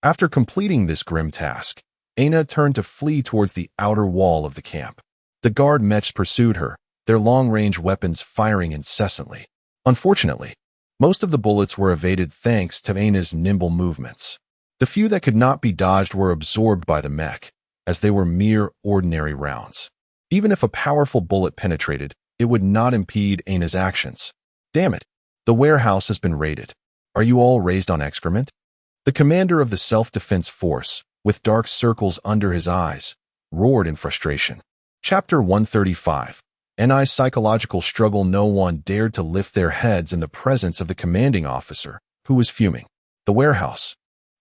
After completing this grim task, Aina turned to flee towards the outer wall of the camp. The guard mechs pursued her, their long-range weapons firing incessantly. Unfortunately, most of the bullets were evaded thanks to Aina's nimble movements. The few that could not be dodged were absorbed by the mech, as they were mere ordinary rounds. Even if a powerful bullet penetrated, it would not impede Aina's actions. Damn it, the warehouse has been raided. Are you all raised on excrement? The commander of the self-defense force, with dark circles under his eyes, roared in frustration. Chapter 135. NI's psychological struggle. No one dared to lift their heads in the presence of the commanding officer, who was fuming. The warehouse,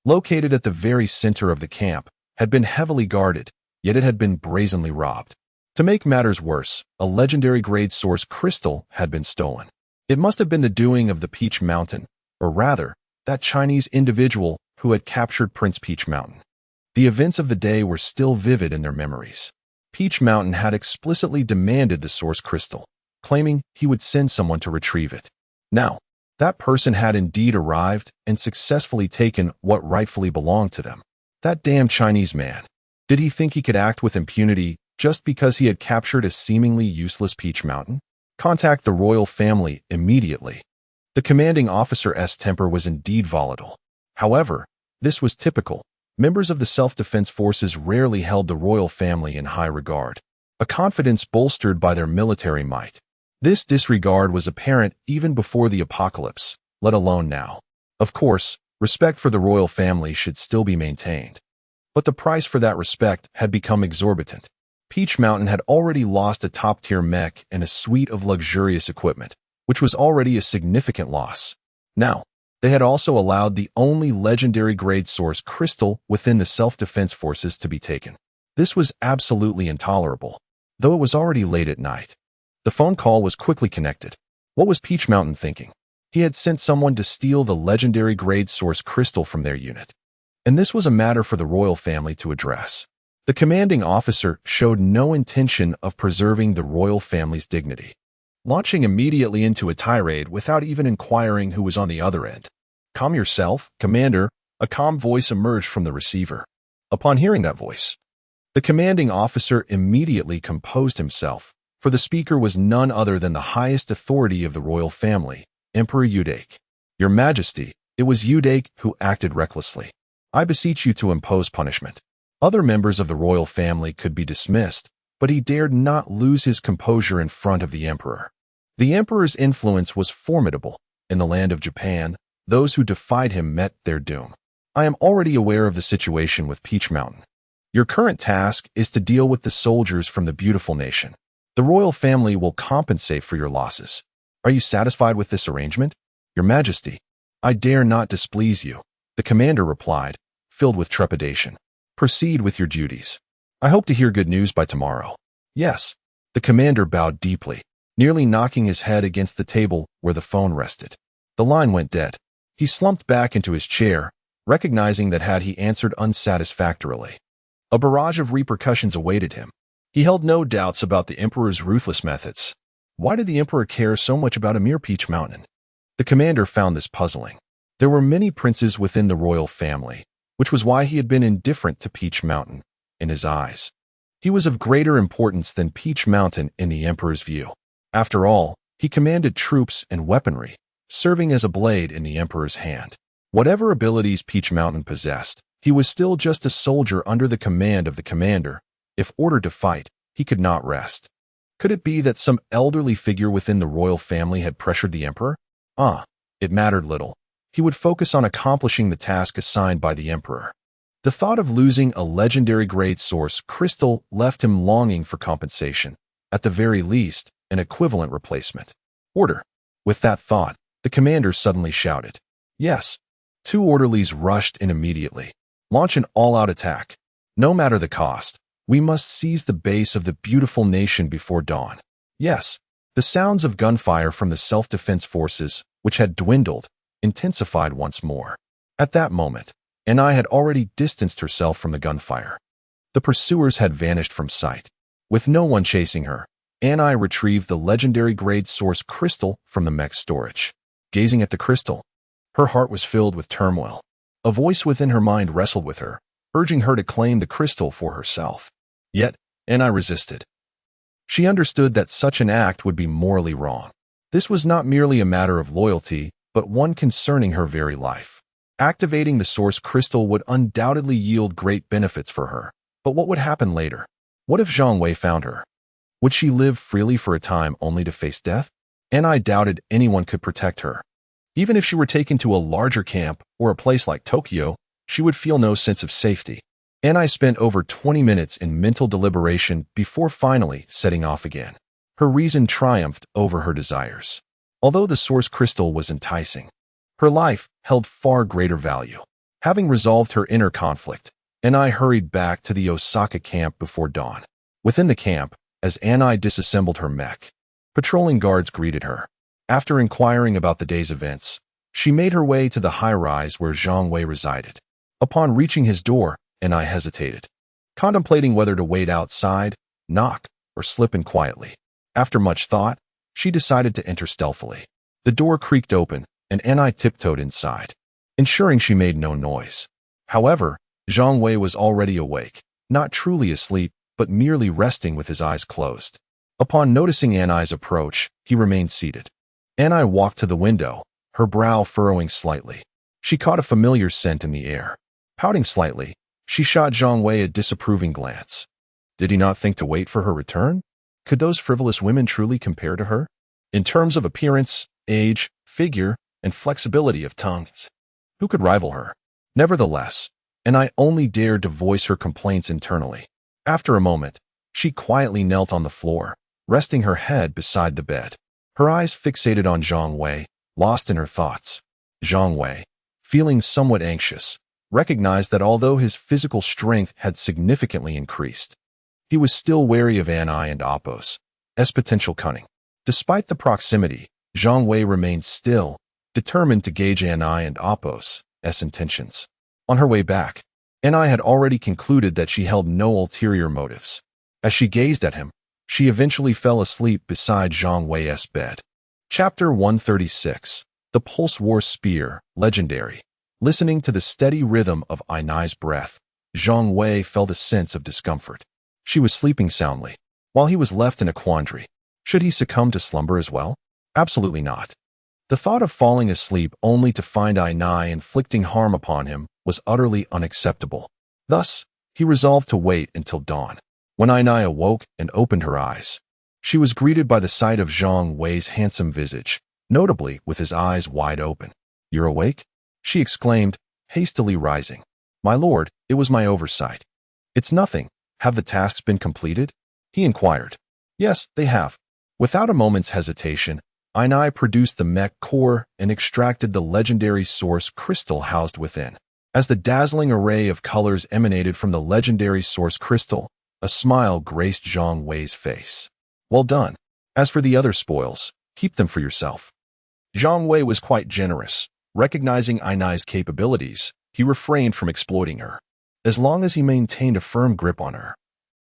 located at the very center of the camp, had been heavily guarded, yet it had been brazenly robbed. To make matters worse, a legendary grade source crystal had been stolen. It must have been the doing of the Peach Mountain, or rather, that Chinese individual who had captured Prince Peach Mountain. The events of the day were still vivid in their memories. Peach Mountain had explicitly demanded the source crystal, claiming he would send someone to retrieve it. Now, that person had indeed arrived and successfully taken what rightfully belonged to them. That damn Chinese man. Did he think he could act with impunity just because he had captured a seemingly useless Peach Mountain? Contact the royal family immediately. The commanding officer's temper was indeed volatile. However, this was typical. Members of the self-defense forces rarely held the royal family in high regard, a confidence bolstered by their military might. This disregard was apparent even before the apocalypse, let alone now. Of course, respect for the royal family should still be maintained. But the price for that respect had become exorbitant. Peach Mountain had already lost a top-tier mech and a suite of luxurious equipment, which was already a significant loss. Now, they had also allowed the only legendary grade source crystal within the self-defense forces to be taken. This was absolutely intolerable, though it was already late at night. The phone call was quickly connected. What was Peach Mountain thinking? He had sent someone to steal the legendary grade source crystal from their unit. And this was a matter for the royal family to address. The commanding officer showed no intention of preserving the royal family's dignity, launching immediately into a tirade without even inquiring who was on the other end. "Calm yourself, Commander," a calm voice emerged from the receiver. Upon hearing that voice, the commanding officer immediately composed himself, for the speaker was none other than the highest authority of the royal family, Emperor Yudake. "Your Majesty, it was Yudake who acted recklessly. I beseech you to impose punishment." Other members of the royal family could be dismissed, but he dared not lose his composure in front of the emperor. The emperor's influence was formidable. In the land of Japan, those who defied him met their doom. "I am already aware of the situation with Peach Mountain. Your current task is to deal with the soldiers from the beautiful nation. The royal family will compensate for your losses. Are you satisfied with this arrangement?" "Your Majesty, I dare not displease you," the commander replied, filled with trepidation. "Proceed with your duties. I hope to hear good news by tomorrow." "Yes, The commander bowed deeply, nearly knocking his head against the table where the phone rested. The line went dead. He slumped back into his chair, recognizing that had he answered unsatisfactorily, a barrage of repercussions awaited him. He held no doubts about the Emperor's ruthless methods. Why did the Emperor care so much about a mere peach mountain? The commander found this puzzling. There were many princes within the royal family, which was why he had been indifferent to Peach Mountain in his eyes. He was of greater importance than Peach Mountain in the Emperor's view. After all, he commanded troops and weaponry, serving as a blade in the Emperor's hand. Whatever abilities Peach Mountain possessed, he was still just a soldier under the command of the commander. If ordered to fight, he could not rest. Could it be that some elderly figure within the royal family had pressured the Emperor? It mattered little. He would focus on accomplishing the task assigned by the Emperor. The thought of losing a legendary grade source crystal left him longing for compensation, at the very least, an equivalent replacement. Order. With that thought, the commander suddenly shouted. Yes. 2 orderlies rushed in immediately. Launch an all-out attack. No matter the cost, we must seize the base of the beautiful nation before dawn. Yes. The sounds of gunfire from the self-defense forces, which had dwindled, intensified once more. At that moment, Anai had already distanced herself from the gunfire. The pursuers had vanished from sight. With no one chasing her, Anai retrieved the legendary grade source crystal from the mech storage. Gazing at the crystal, her heart was filled with turmoil. A voice within her mind wrestled with her, urging her to claim the crystal for herself. Yet, Anai resisted. She understood that such an act would be morally wrong. This was not merely a matter of loyalty, but one concerning her very life. Activating the source crystal would undoubtedly yield great benefits for her. But what would happen later? What if Zhang Wei found her? Would she live freely for a time only to face death? Anai doubted anyone could protect her. Even if she were taken to a larger camp or a place like Tokyo, she would feel no sense of safety. Anai spent over 20 minutes in mental deliberation before finally setting off again. Her reason triumphed over her desires. Although the source crystal was enticing, her life held far greater value. Having resolved her inner conflict, Anai hurried back to the Osaka camp before dawn. Within the camp, as Anai disassembled her mech, patrolling guards greeted her. After inquiring about the day's events, she made her way to the high-rise where Zhang Wei resided. Upon reaching his door, Anai hesitated, contemplating whether to wait outside, knock, or slip in quietly. After much thought, she decided to enter stealthily. The door creaked open, and Anai tiptoed inside, ensuring she made no noise. However, Zhang Wei was already awake, not truly asleep, but merely resting with his eyes closed. Upon noticing Anai's approach, he remained seated. Anai walked to the window, her brow furrowing slightly. She caught a familiar scent in the air. Pouting slightly, she shot Zhang Wei a disapproving glance. Did he not think to wait for her return? Could those frivolous women truly compare to her? In terms of appearance, age, figure, and flexibility of tongues, who could rival her? Nevertheless, Anai only dared to voice her complaints internally. After a moment, she quietly knelt on the floor, resting her head beside the bed. Her eyes fixated on Zhang Wei, lost in her thoughts. Zhang Wei, feeling somewhat anxious, recognized that although his physical strength had significantly increased, he was still wary of Anai and Apos' potential cunning. Despite the proximity, Zhang Wei remained still, determined to gauge Anai and Apos' intentions. On her way back, Anai had already concluded that she held no ulterior motives. As she gazed at him, she eventually fell asleep beside Zhang Wei's bed. Chapter 136. The Pulse War Spear, Legendary. Listening to the steady rhythm of Anai's breath, Zhang Wei felt a sense of discomfort. She was sleeping soundly, while he was left in a quandary. Should he succumb to slumber as well? Absolutely not. The thought of falling asleep only to find Anai inflicting harm upon him was utterly unacceptable. Thus, he resolved to wait until dawn. When Anai awoke and opened her eyes, she was greeted by the sight of Zhang Wei's handsome visage, notably with his eyes wide open. "You're awake?" she exclaimed, hastily rising. "My lord, it was my oversight." "It's nothing. Have the tasks been completed?" he inquired. "Yes, they have." Without a moment's hesitation, Anai produced the mech core and extracted the legendary source crystal housed within. As the dazzling array of colors emanated from the legendary source crystal, a smile graced Zhang Wei's face. Well done. As for the other spoils, keep them for yourself. Zhang Wei was quite generous. Recognizing Ainai's capabilities, he refrained from exploiting her. As long as he maintained a firm grip on her,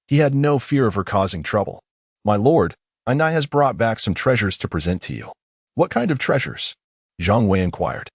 he had no fear of her causing trouble. My lord, Ainai has brought back some treasures to present to you. What kind of treasures? Zhang Wei inquired,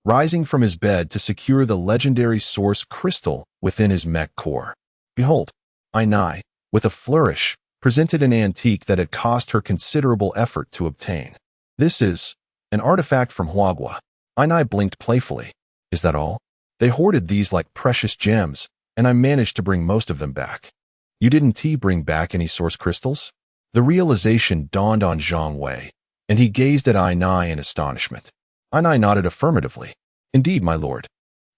rising from his bed to secure the legendary source crystal within his mech core. Behold, Ainai, with a flourish, presented an antique that had cost her considerable effort to obtain. This is an artifact from Huagua. Ainai blinked playfully. Is that all? They hoarded these like precious gems, and I managed to bring most of them back. You didn't bring back any source crystals? The realization dawned on Zhang Wei, and he gazed at Ainai in astonishment. Ainai nodded affirmatively. Indeed, my lord.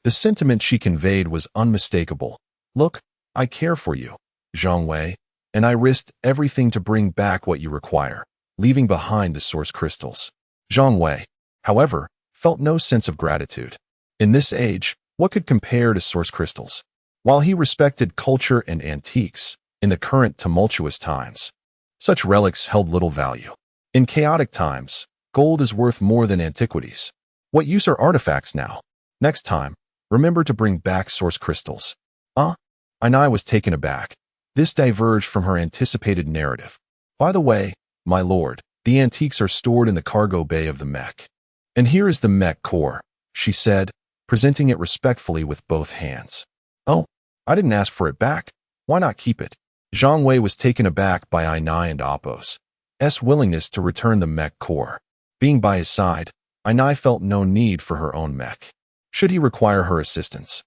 The sentiment she conveyed was unmistakable. Look, I care for you, Zhang Wei, and I risked everything to bring back what you require, leaving behind the source crystals. Zhang Wei, however, felt no sense of gratitude. In this age, what could compare to source crystals? While he respected culture and antiques, in the current tumultuous times, such relics held little value. In chaotic times, gold is worth more than antiquities. What use are artifacts now? Next time, remember to bring back source crystals. Ainai was taken aback. This diverged from her anticipated narrative. By the way, my lord, the antiques are stored in the cargo bay of the mech. And here is the mech core, she said, presenting it respectfully with both hands. Oh, I didn't ask for it back. Why not keep it? Zhang Wei was taken aback by Ainai and Apos' willingness to return the mech core. Being by his side, Ainai felt no need for her own mech. Should he require her assistance,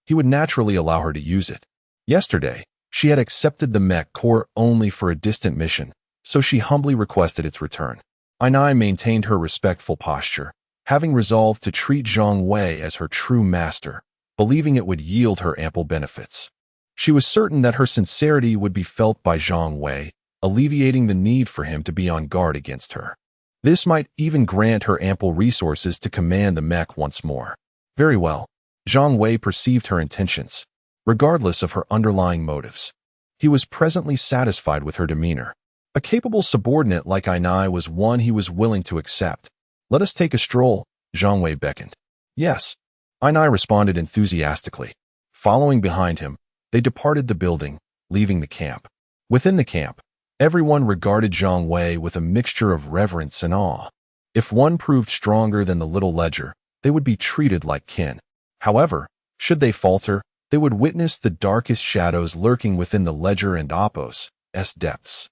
he would naturally allow her to use it. Yesterday, she had accepted the mech core only for a distant mission, so she humbly requested its return. Ainai maintained her respectful posture, having resolved to treat Zhang Wei as her true master, believing it would yield her ample benefits. She was certain that her sincerity would be felt by Zhang Wei, alleviating the need for him to be on guard against her. This might even grant her ample resources to command the mech once more. Very well. Zhang Wei perceived her intentions, regardless of her underlying motives. He was presently satisfied with her demeanor. A capable subordinate like Ainai was one he was willing to accept. Let us take a stroll, Zhang Wei beckoned. Yes, Ainai responded enthusiastically. Following behind him, they departed the building, leaving the camp. Within the camp, everyone regarded Zhang Wei with a mixture of reverence and awe. If one proved stronger than the little ledger, they would be treated like kin. However, should they falter, they would witness the darkest shadows lurking within the ledger and Apos' depths.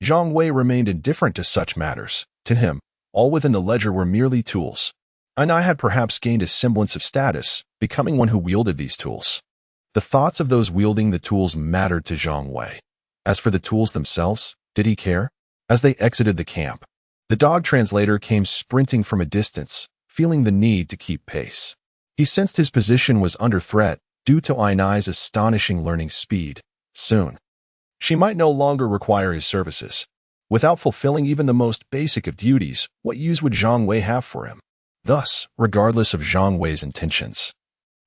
Zhang Wei remained indifferent to such matters. To him, all within the ledger were merely tools. Ainai had perhaps gained a semblance of status, becoming one who wielded these tools. The thoughts of those wielding the tools mattered to Zhang Wei. As for the tools themselves, did he care? As they exited the camp, the dog translator came sprinting from a distance, feeling the need to keep pace. He sensed his position was under threat due to Ainai's astonishing learning speed. Soon, she might no longer require his services. Without fulfilling even the most basic of duties, what use would Zhang Wei have for him? Thus, regardless of Zhang Wei's intentions,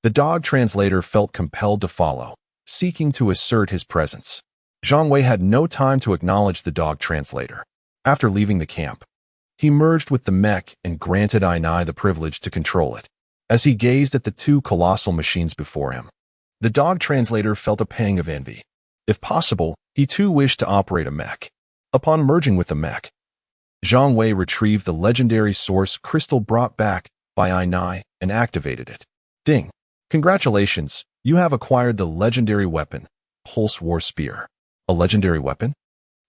the dog translator felt compelled to follow, seeking to assert his presence. Zhang Wei had no time to acknowledge the dog translator. After leaving the camp, he merged with the mech and granted Ainai the privilege to control it. As he gazed at the two colossal machines before him, the dog translator felt a pang of envy. If possible, he too wished to operate a mech. Upon merging with the mech, Zhang Wei retrieved the legendary source crystal brought back by Ainai and activated it. Ding! Congratulations, you have acquired the legendary weapon, Pulse War Spear. A legendary weapon?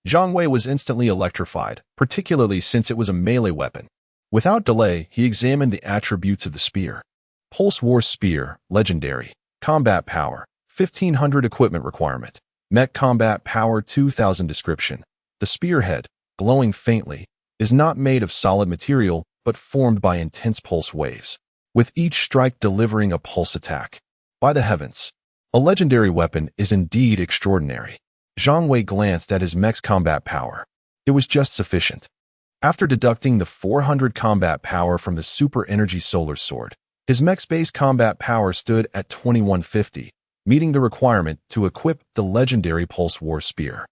Zhang Wei was instantly electrified, particularly since it was a melee weapon. Without delay, he examined the attributes of the spear. Pulse War Spear, legendary. Combat power, 1500 equipment requirement. Mech combat power 2000 description. The spearhead, glowing faintly, is not made of solid material, but formed by intense pulse waves, with each strike delivering a pulse attack. By the heavens, a legendary weapon is indeed extraordinary. Zhang Wei glanced at his mech's combat power. It was just sufficient. After deducting the 400 combat power from the super energy solar sword, his mech's base combat power stood at 2150, meeting the requirement to equip the legendary Pulse War Spear.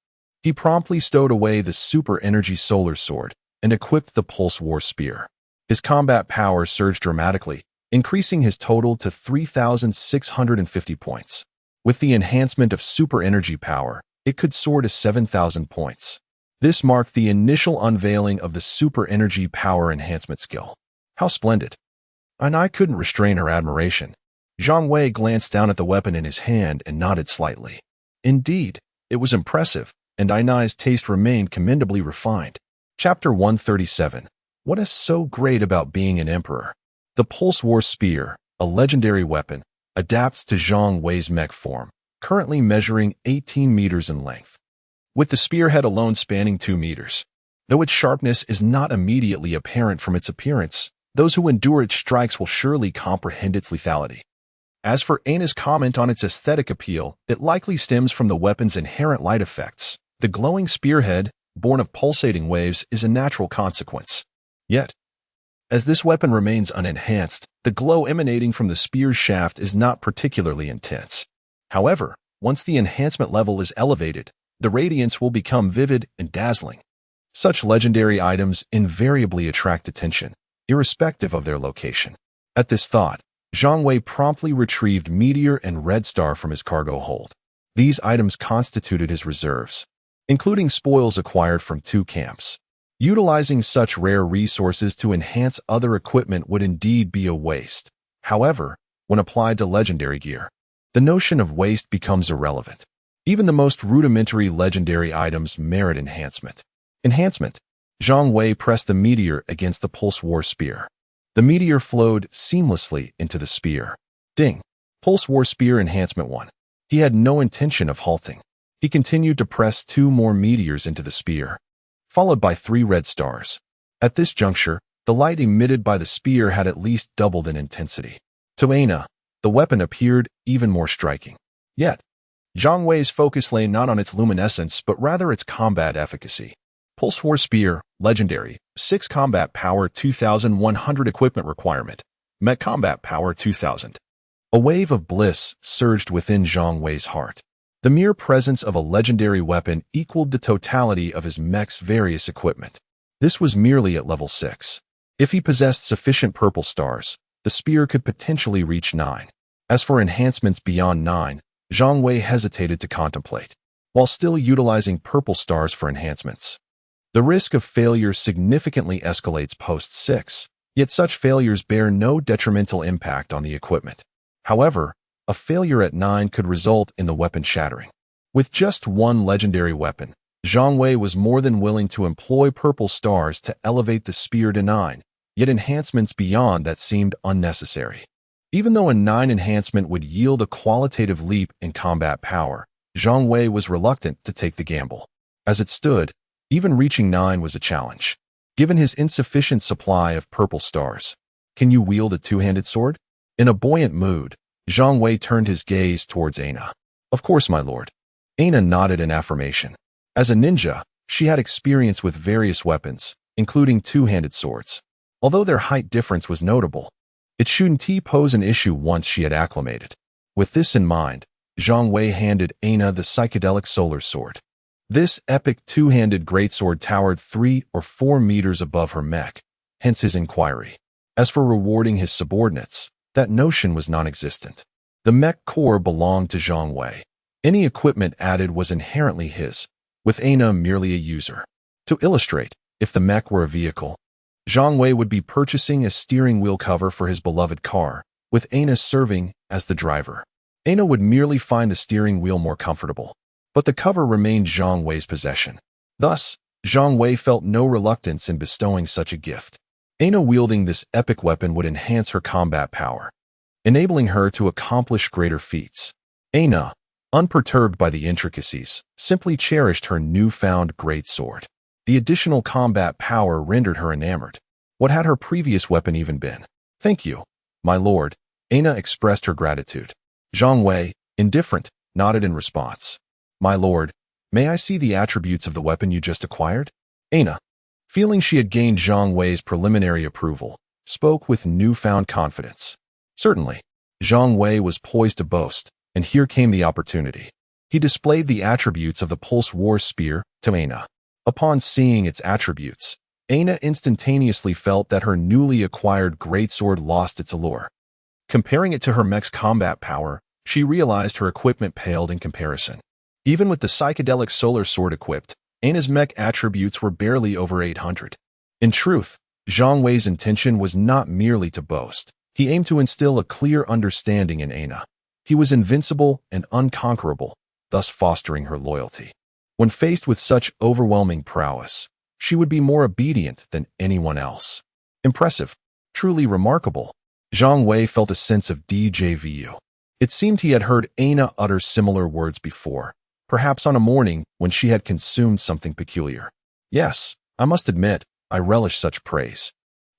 He promptly stowed away the super energy solar sword and equipped the pulse war spear. His combat power surged dramatically, increasing his total to 3,650 points. With the enhancement of super energy power, it could soar to 7,000 points. This marked the initial unveiling of the super energy power enhancement skill. How splendid! And I couldn't restrain her admiration. Zhang Wei glanced down at the weapon in his hand and nodded slightly. Indeed, it was impressive, and Ainai's taste remained commendably refined. Chapter 137. What is so great about being an emperor? The Pulse War Spear, a legendary weapon, adapts to Zhang Wei's mech form, currently measuring 18 meters in length, with the spearhead alone spanning 2 meters. Though its sharpness is not immediately apparent from its appearance, those who endure its strikes will surely comprehend its lethality. As for Aina's comment on its aesthetic appeal, it likely stems from the weapon's inherent light effects. The glowing spearhead, born of pulsating waves, is a natural consequence. Yet, as this weapon remains unenhanced, the glow emanating from the spear's shaft is not particularly intense. However, once the enhancement level is elevated, the radiance will become vivid and dazzling. Such legendary items invariably attract attention, irrespective of their location. At this thought, Zhang Wei promptly retrieved Meteor and Red Star from his cargo hold. These items constituted his reserves, including spoils acquired from 2 camps. Utilizing such rare resources to enhance other equipment would indeed be a waste. However, when applied to legendary gear, the notion of waste becomes irrelevant. Even the most rudimentary legendary items merit enhancement. Enhancement. Zhang Wei pressed the Meteor against the Pulse War Spear. The Meteor flowed seamlessly into the spear. Ding. Pulse War Spear Enhancement 1. He had no intention of halting. He continued to press 2 more meteors into the spear, followed by 3 red stars. At this juncture, the light emitted by the spear had at least doubled in intensity. To Aina, the weapon appeared even more striking. Yet, Zhang Wei's focus lay not on its luminescence but rather its combat efficacy. Pulse War Spear, Legendary, 6 Combat Power 2100 Equipment Requirement, Mech Combat Power 2000. A wave of bliss surged within Zhang Wei's heart. The mere presence of a legendary weapon equaled the totality of his mech's various equipment. This was merely at level 6. If he possessed sufficient purple stars, the spear could potentially reach 9. As for enhancements beyond 9, Zhang Wei hesitated to contemplate, while still utilizing purple stars for enhancements. The risk of failure significantly escalates post-6, yet such failures bear no detrimental impact on the equipment. However, a failure at 9 could result in the weapon shattering. With just one legendary weapon, Zhang Wei was more than willing to employ purple stars to elevate the spear to 9, yet enhancements beyond that seemed unnecessary. Even though a 9 enhancement would yield a qualitative leap in combat power, Zhang Wei was reluctant to take the gamble. As it stood, even reaching 9 was a challenge, given his insufficient supply of purple stars. Can you wield a 2-handed sword? In a buoyant mood, Zhang Wei turned his gaze towards Aina. Of course, my lord. Aina nodded in affirmation. As a ninja, she had experience with various weapons, including 2-handed swords. Although their height difference was notable, it shouldn't pose an issue once she had acclimated. With this in mind, Zhang Wei handed Aina the psychedelic solar sword. This epic 2-handed greatsword towered 3 or 4 meters above her mech, hence his inquiry. As for rewarding his subordinates, that notion was non-existent. The mech core belonged to Zhang Wei. Any equipment added was inherently his, with Aina merely a user. To illustrate, if the mech were a vehicle, Zhang Wei would be purchasing a steering wheel cover for his beloved car, with Aina serving as the driver. Aina would merely find the steering wheel more comfortable, but the cover remained Zhang Wei's possession. Thus, Zhang Wei felt no reluctance in bestowing such a gift. Aina wielding this epic weapon would enhance her combat power, enabling her to accomplish greater feats. Aina, unperturbed by the intricacies, simply cherished her newfound greatsword. The additional combat power rendered her enamored. What had her previous weapon even been? Thank you, my lord. Aina expressed her gratitude. Zhang Wei, indifferent, nodded in response. My lord, may I see the attributes of the weapon you just acquired? Aina, feeling she had gained Zhang Wei's preliminary approval, spoke with newfound confidence. Certainly, Zhang Wei was poised to boast, and here came the opportunity. He displayed the attributes of the Pulse War Spear to Aina. Upon seeing its attributes, Aina instantaneously felt that her newly acquired greatsword lost its allure. Comparing it to her mech's combat power, she realized her equipment paled in comparison. Even with the psychedelic solar sword equipped, Aina's mech attributes were barely over 800. In truth, Zhang Wei's intention was not merely to boast. He aimed to instill a clear understanding in Aina. He was invincible and unconquerable, thus fostering her loyalty. When faced with such overwhelming prowess, she would be more obedient than anyone else. Impressive, truly remarkable. Zhang Wei felt a sense of déjà vu. It seemed he had heard Aina utter similar words before, perhaps on a morning when she had consumed something peculiar. Yes, I must admit, I relish such praise.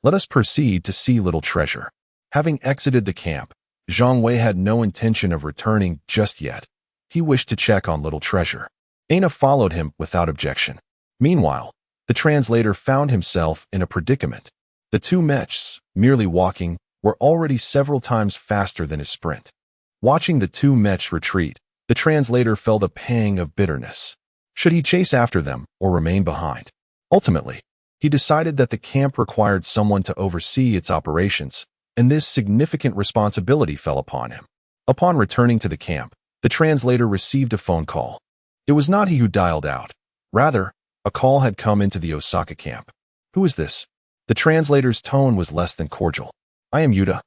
Let us proceed to see Little Treasure. Having exited the camp, Zhang Wei had no intention of returning just yet. He wished to check on Little Treasure. Aina followed him without objection. Meanwhile, the translator found himself in a predicament. The two mechs, merely walking, were already several times faster than his sprint. Watching the two mechs retreat, the translator felt a pang of bitterness. Should he chase after them or remain behind? Ultimately, he decided that the camp required someone to oversee its operations, and this significant responsibility fell upon him. Upon returning to the camp, the translator received a phone call. It was not he who dialed out. Rather, a call had come into the Osaka camp. Who is this? The translator's tone was less than cordial. I am Yuta.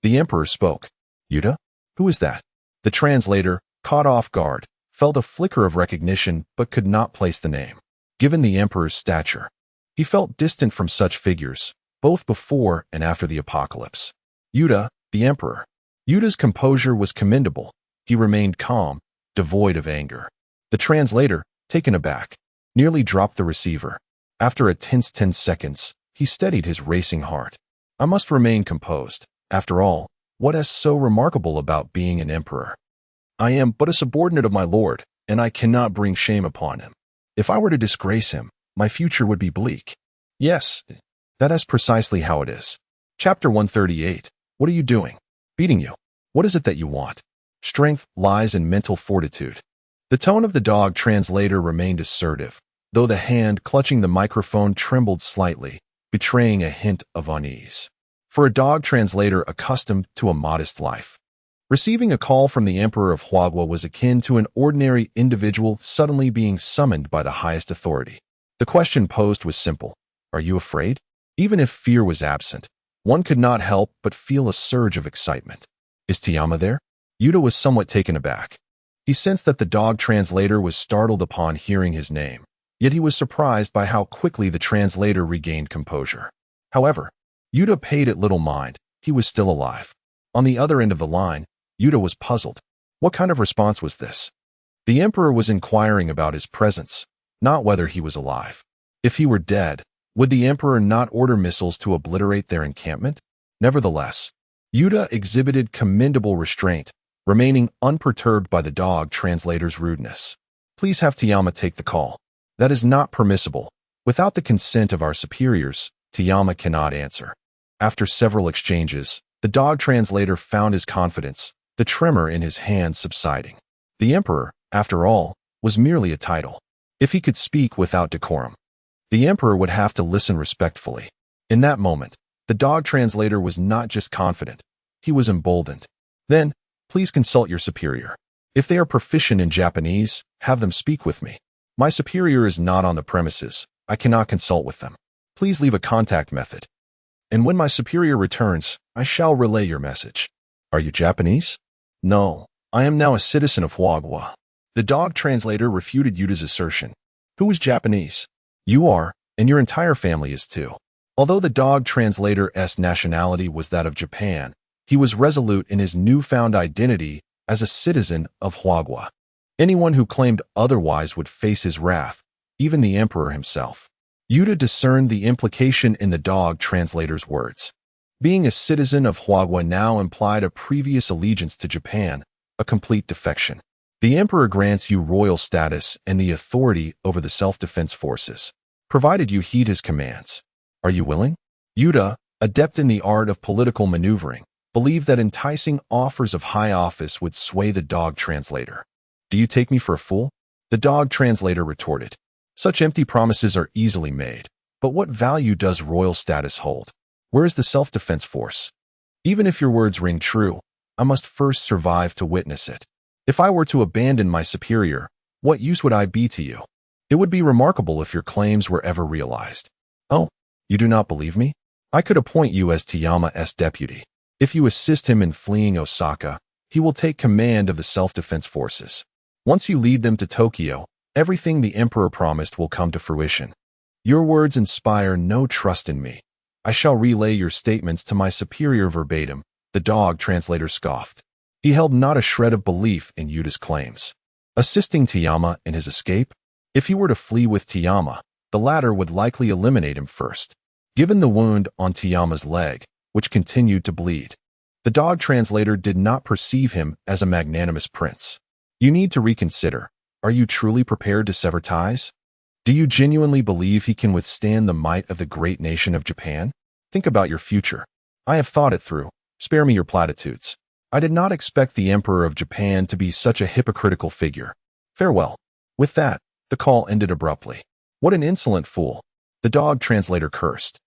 The emperor spoke. Yuta? Who is that? The translator, caught off guard, felt a flicker of recognition but could not place the name. Given the emperor's stature, he felt distant from such figures, both before and after the apocalypse. Yuta, the emperor. Yuta's composure was commendable. He remained calm, devoid of anger. The translator, taken aback, nearly dropped the receiver. After a tense 10 seconds, he steadied his racing heart. I must remain composed. After all, what is so remarkable about being an emperor? I am but a subordinate of my lord, and I cannot bring shame upon him. If I were to disgrace him, my future would be bleak. Yes, that is precisely how it is. Chapter 138. What are you doing? Beating you. What is it that you want? Strength lies in mental fortitude. The tone of the dog translator remained assertive, though the hand clutching the microphone trembled slightly, betraying a hint of unease. For a dog translator accustomed to a modest life, receiving a call from the Emperor of Huagua was akin to an ordinary individual suddenly being summoned by the highest authority. The question posed was simple. Are you afraid? Even if fear was absent, one could not help but feel a surge of excitement. Is Tiyama there? Yuta was somewhat taken aback. He sensed that the dog translator was startled upon hearing his name, yet he was surprised by how quickly the translator regained composure. However, Yuta paid it little mind. He was still alive. On the other end of the line, Yuta was puzzled. What kind of response was this? The emperor was inquiring about his presence, not whether he was alive. If he were dead, would the emperor not order missiles to obliterate their encampment? Nevertheless, Yuta exhibited commendable restraint, remaining unperturbed by the dog translator's rudeness. Please have Tiyama take the call. That is not permissible. Without the consent of our superiors, Tiyama cannot answer. After several exchanges, the dog translator found his confidence, the tremor in his hand subsiding. The emperor, after all, was merely a title. If he could speak without decorum, the emperor would have to listen respectfully. In that moment, the dog translator was not just confident, he was emboldened. Then, please consult your superior. If they are proficient in Japanese, have them speak with me. My superior is not on the premises. I cannot consult with them. Please leave a contact method. And when my superior returns, I shall relay your message. Are you Japanese? No, I am now a citizen of Huagua. The dog translator refuted Yuta's assertion. Who is Japanese? You are, and your entire family is too. Although the dog translator's nationality was that of Japan, he was resolute in his newfound identity as a citizen of Huagua. Anyone who claimed otherwise would face his wrath, even the emperor himself. Yuta discerned the implication in the dog translator's words. Being a citizen of Huagua now implied a previous allegiance to Japan, a complete defection. The emperor grants you royal status and the authority over the self-defense forces, provided you heed his commands. Are you willing? Yuta, adept in the art of political maneuvering, believed that enticing offers of high office would sway the dog translator. Do you take me for a fool? The dog translator retorted. Such empty promises are easily made, but what value does royal status hold? Where is the self-defense force? Even if your words ring true, I must first survive to witness it. If I were to abandon my superior, what use would I be to you? It would be remarkable if your claims were ever realized. Oh, you do not believe me? I could appoint you as Toyama's deputy. If you assist him in fleeing Osaka, he will take command of the self-defense forces. Once you lead them to Tokyo, everything the emperor promised will come to fruition. Your words inspire no trust in me. I shall relay your statements to my superior verbatim, the dog translator scoffed. He held not a shred of belief in Yuda's claims. Assisting Toyama in his escape? If he were to flee with Toyama, the latter would likely eliminate him first. Given the wound on Toyama's leg, which continued to bleed, the dog translator did not perceive him as a magnanimous prince. You need to reconsider. Are you truly prepared to sever ties? Do you genuinely believe he can withstand the might of the great nation of Japan? Think about your future. I have thought it through. Spare me your platitudes. I did not expect the Emperor of Japan to be such a hypocritical figure. Farewell. With that, the call ended abruptly. What an insolent fool. The dog translator cursed.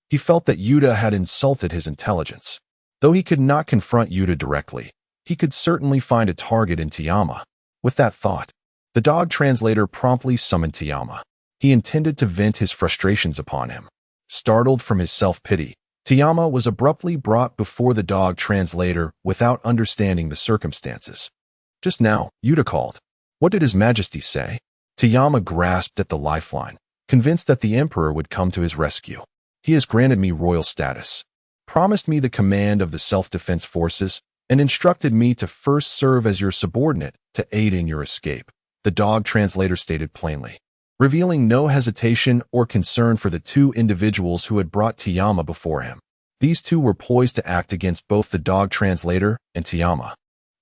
He felt that Yuda had insulted his intelligence. Though he could not confront Yuda directly, he could certainly find a target in Toyama. With that thought, the dog translator promptly summoned Toyama. He intended to vent his frustrations upon him. Startled from his self-pity, Toyama was abruptly brought before the dog translator without understanding the circumstances. Just now, Yuda called. What did His Majesty say? Toyama grasped at the lifeline, convinced that the emperor would come to his rescue. He has granted me royal status, promised me the command of the self-defense forces, and instructed me to first serve as your subordinate to aid in your escape, the dog translator stated plainly, revealing no hesitation or concern for the two individuals who had brought Toyama before him. These two were poised to act against both the dog translator and Toyama.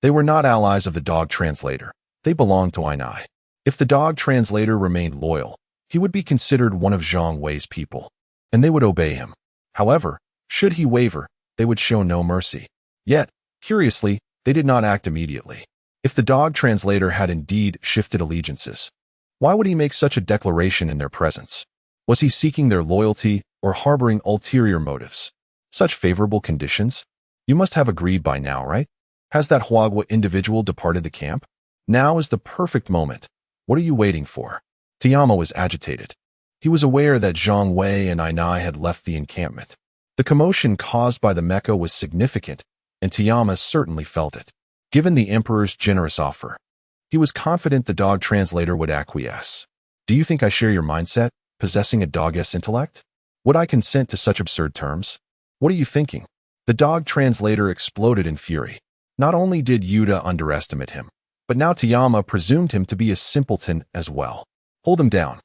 They were not allies of the dog translator. They belonged to Ainai. If the dog translator remained loyal, he would be considered one of Zhang Wei's people, and they would obey him. However, should he waver, they would show no mercy. Yet, curiously, they did not act immediately. If the dog translator had indeed shifted allegiances, why would he make such a declaration in their presence? Was he seeking their loyalty or harboring ulterior motives? Such favorable conditions? You must have agreed by now, right? Has that Huagua individual departed the camp? Now is the perfect moment. What are you waiting for? Toyama was agitated. He was aware that Zhang Wei and Ainai had left the encampment. The commotion caused by the mecha was significant, and Toyama certainly felt it. Given the emperor's generous offer, he was confident the dog translator would acquiesce. Do you think I share your mindset, possessing a dog's intellect? Would I consent to such absurd terms? What are you thinking? The dog translator exploded in fury. Not only did Yuda underestimate him, but now Toyama presumed him to be a simpleton as well. Hold him down.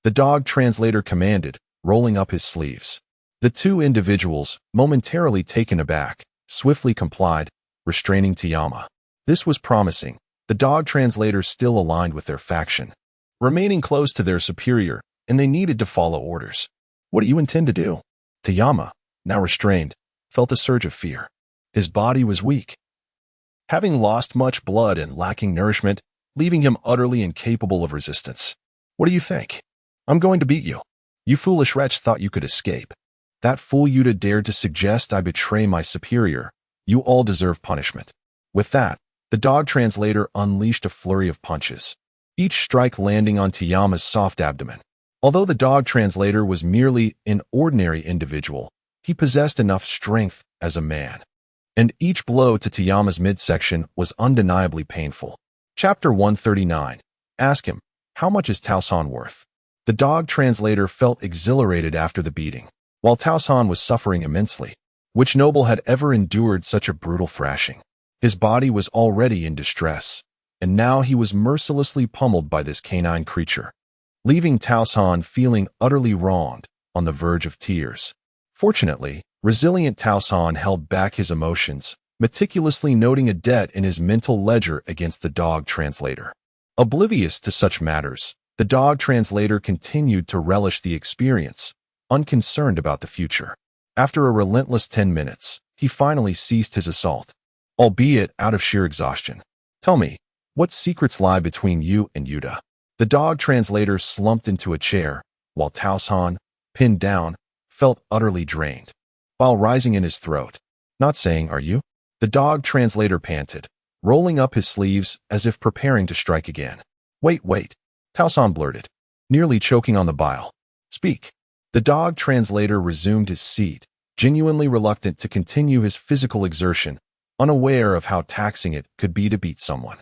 The dog translator commanded, rolling up his sleeves. The two individuals, momentarily taken aback, swiftly complied, restraining Toyama. This was promising. The dog translator still aligned with their faction, remaining close to their superior, and they needed to follow orders. What do you intend to do? Toyama, now restrained, felt a surge of fear. His body was weak, having lost much blood and lacking nourishment, leaving him utterly incapable of resistance. What do you think? I'm going to beat you. You foolish wretch thought you could escape. That fool Yuda dared to suggest I betray my superior. You all deserve punishment. With that, the dog translator unleashed a flurry of punches, each strike landing on Toyama's soft abdomen. Although the dog translator was merely an ordinary individual, he possessed enough strength as a man, and each blow to Toyama's midsection was undeniably painful. Chapter 139. Ask him, how much is Taosan worth? The dog translator felt exhilarated after the beating, while Taosan was suffering immensely. Which noble had ever endured such a brutal thrashing? His body was already in distress, and now he was mercilessly pummeled by this canine creature, leaving Taosan feeling utterly wronged, on the verge of tears. Fortunately, resilient Taosan held back his emotions, meticulously noting a debt in his mental ledger against the dog translator. Oblivious to such matters, the dog translator continued to relish the experience, unconcerned about the future. After a relentless 10 minutes, he finally ceased his assault, albeit out of sheer exhaustion. Tell me, What secrets lie between you and Yuta? The dog translator slumped into a chair, while Taosan, pinned down, felt utterly drained. While rising in his throat. Not saying, are you? The dog translator panted, rolling up his sleeves as if preparing to strike again. Wait. Taosan blurted, nearly choking on the bile. Speak. The dog translator resumed his seat, genuinely reluctant to continue his physical exertion, unaware of how taxing it could be to beat someone.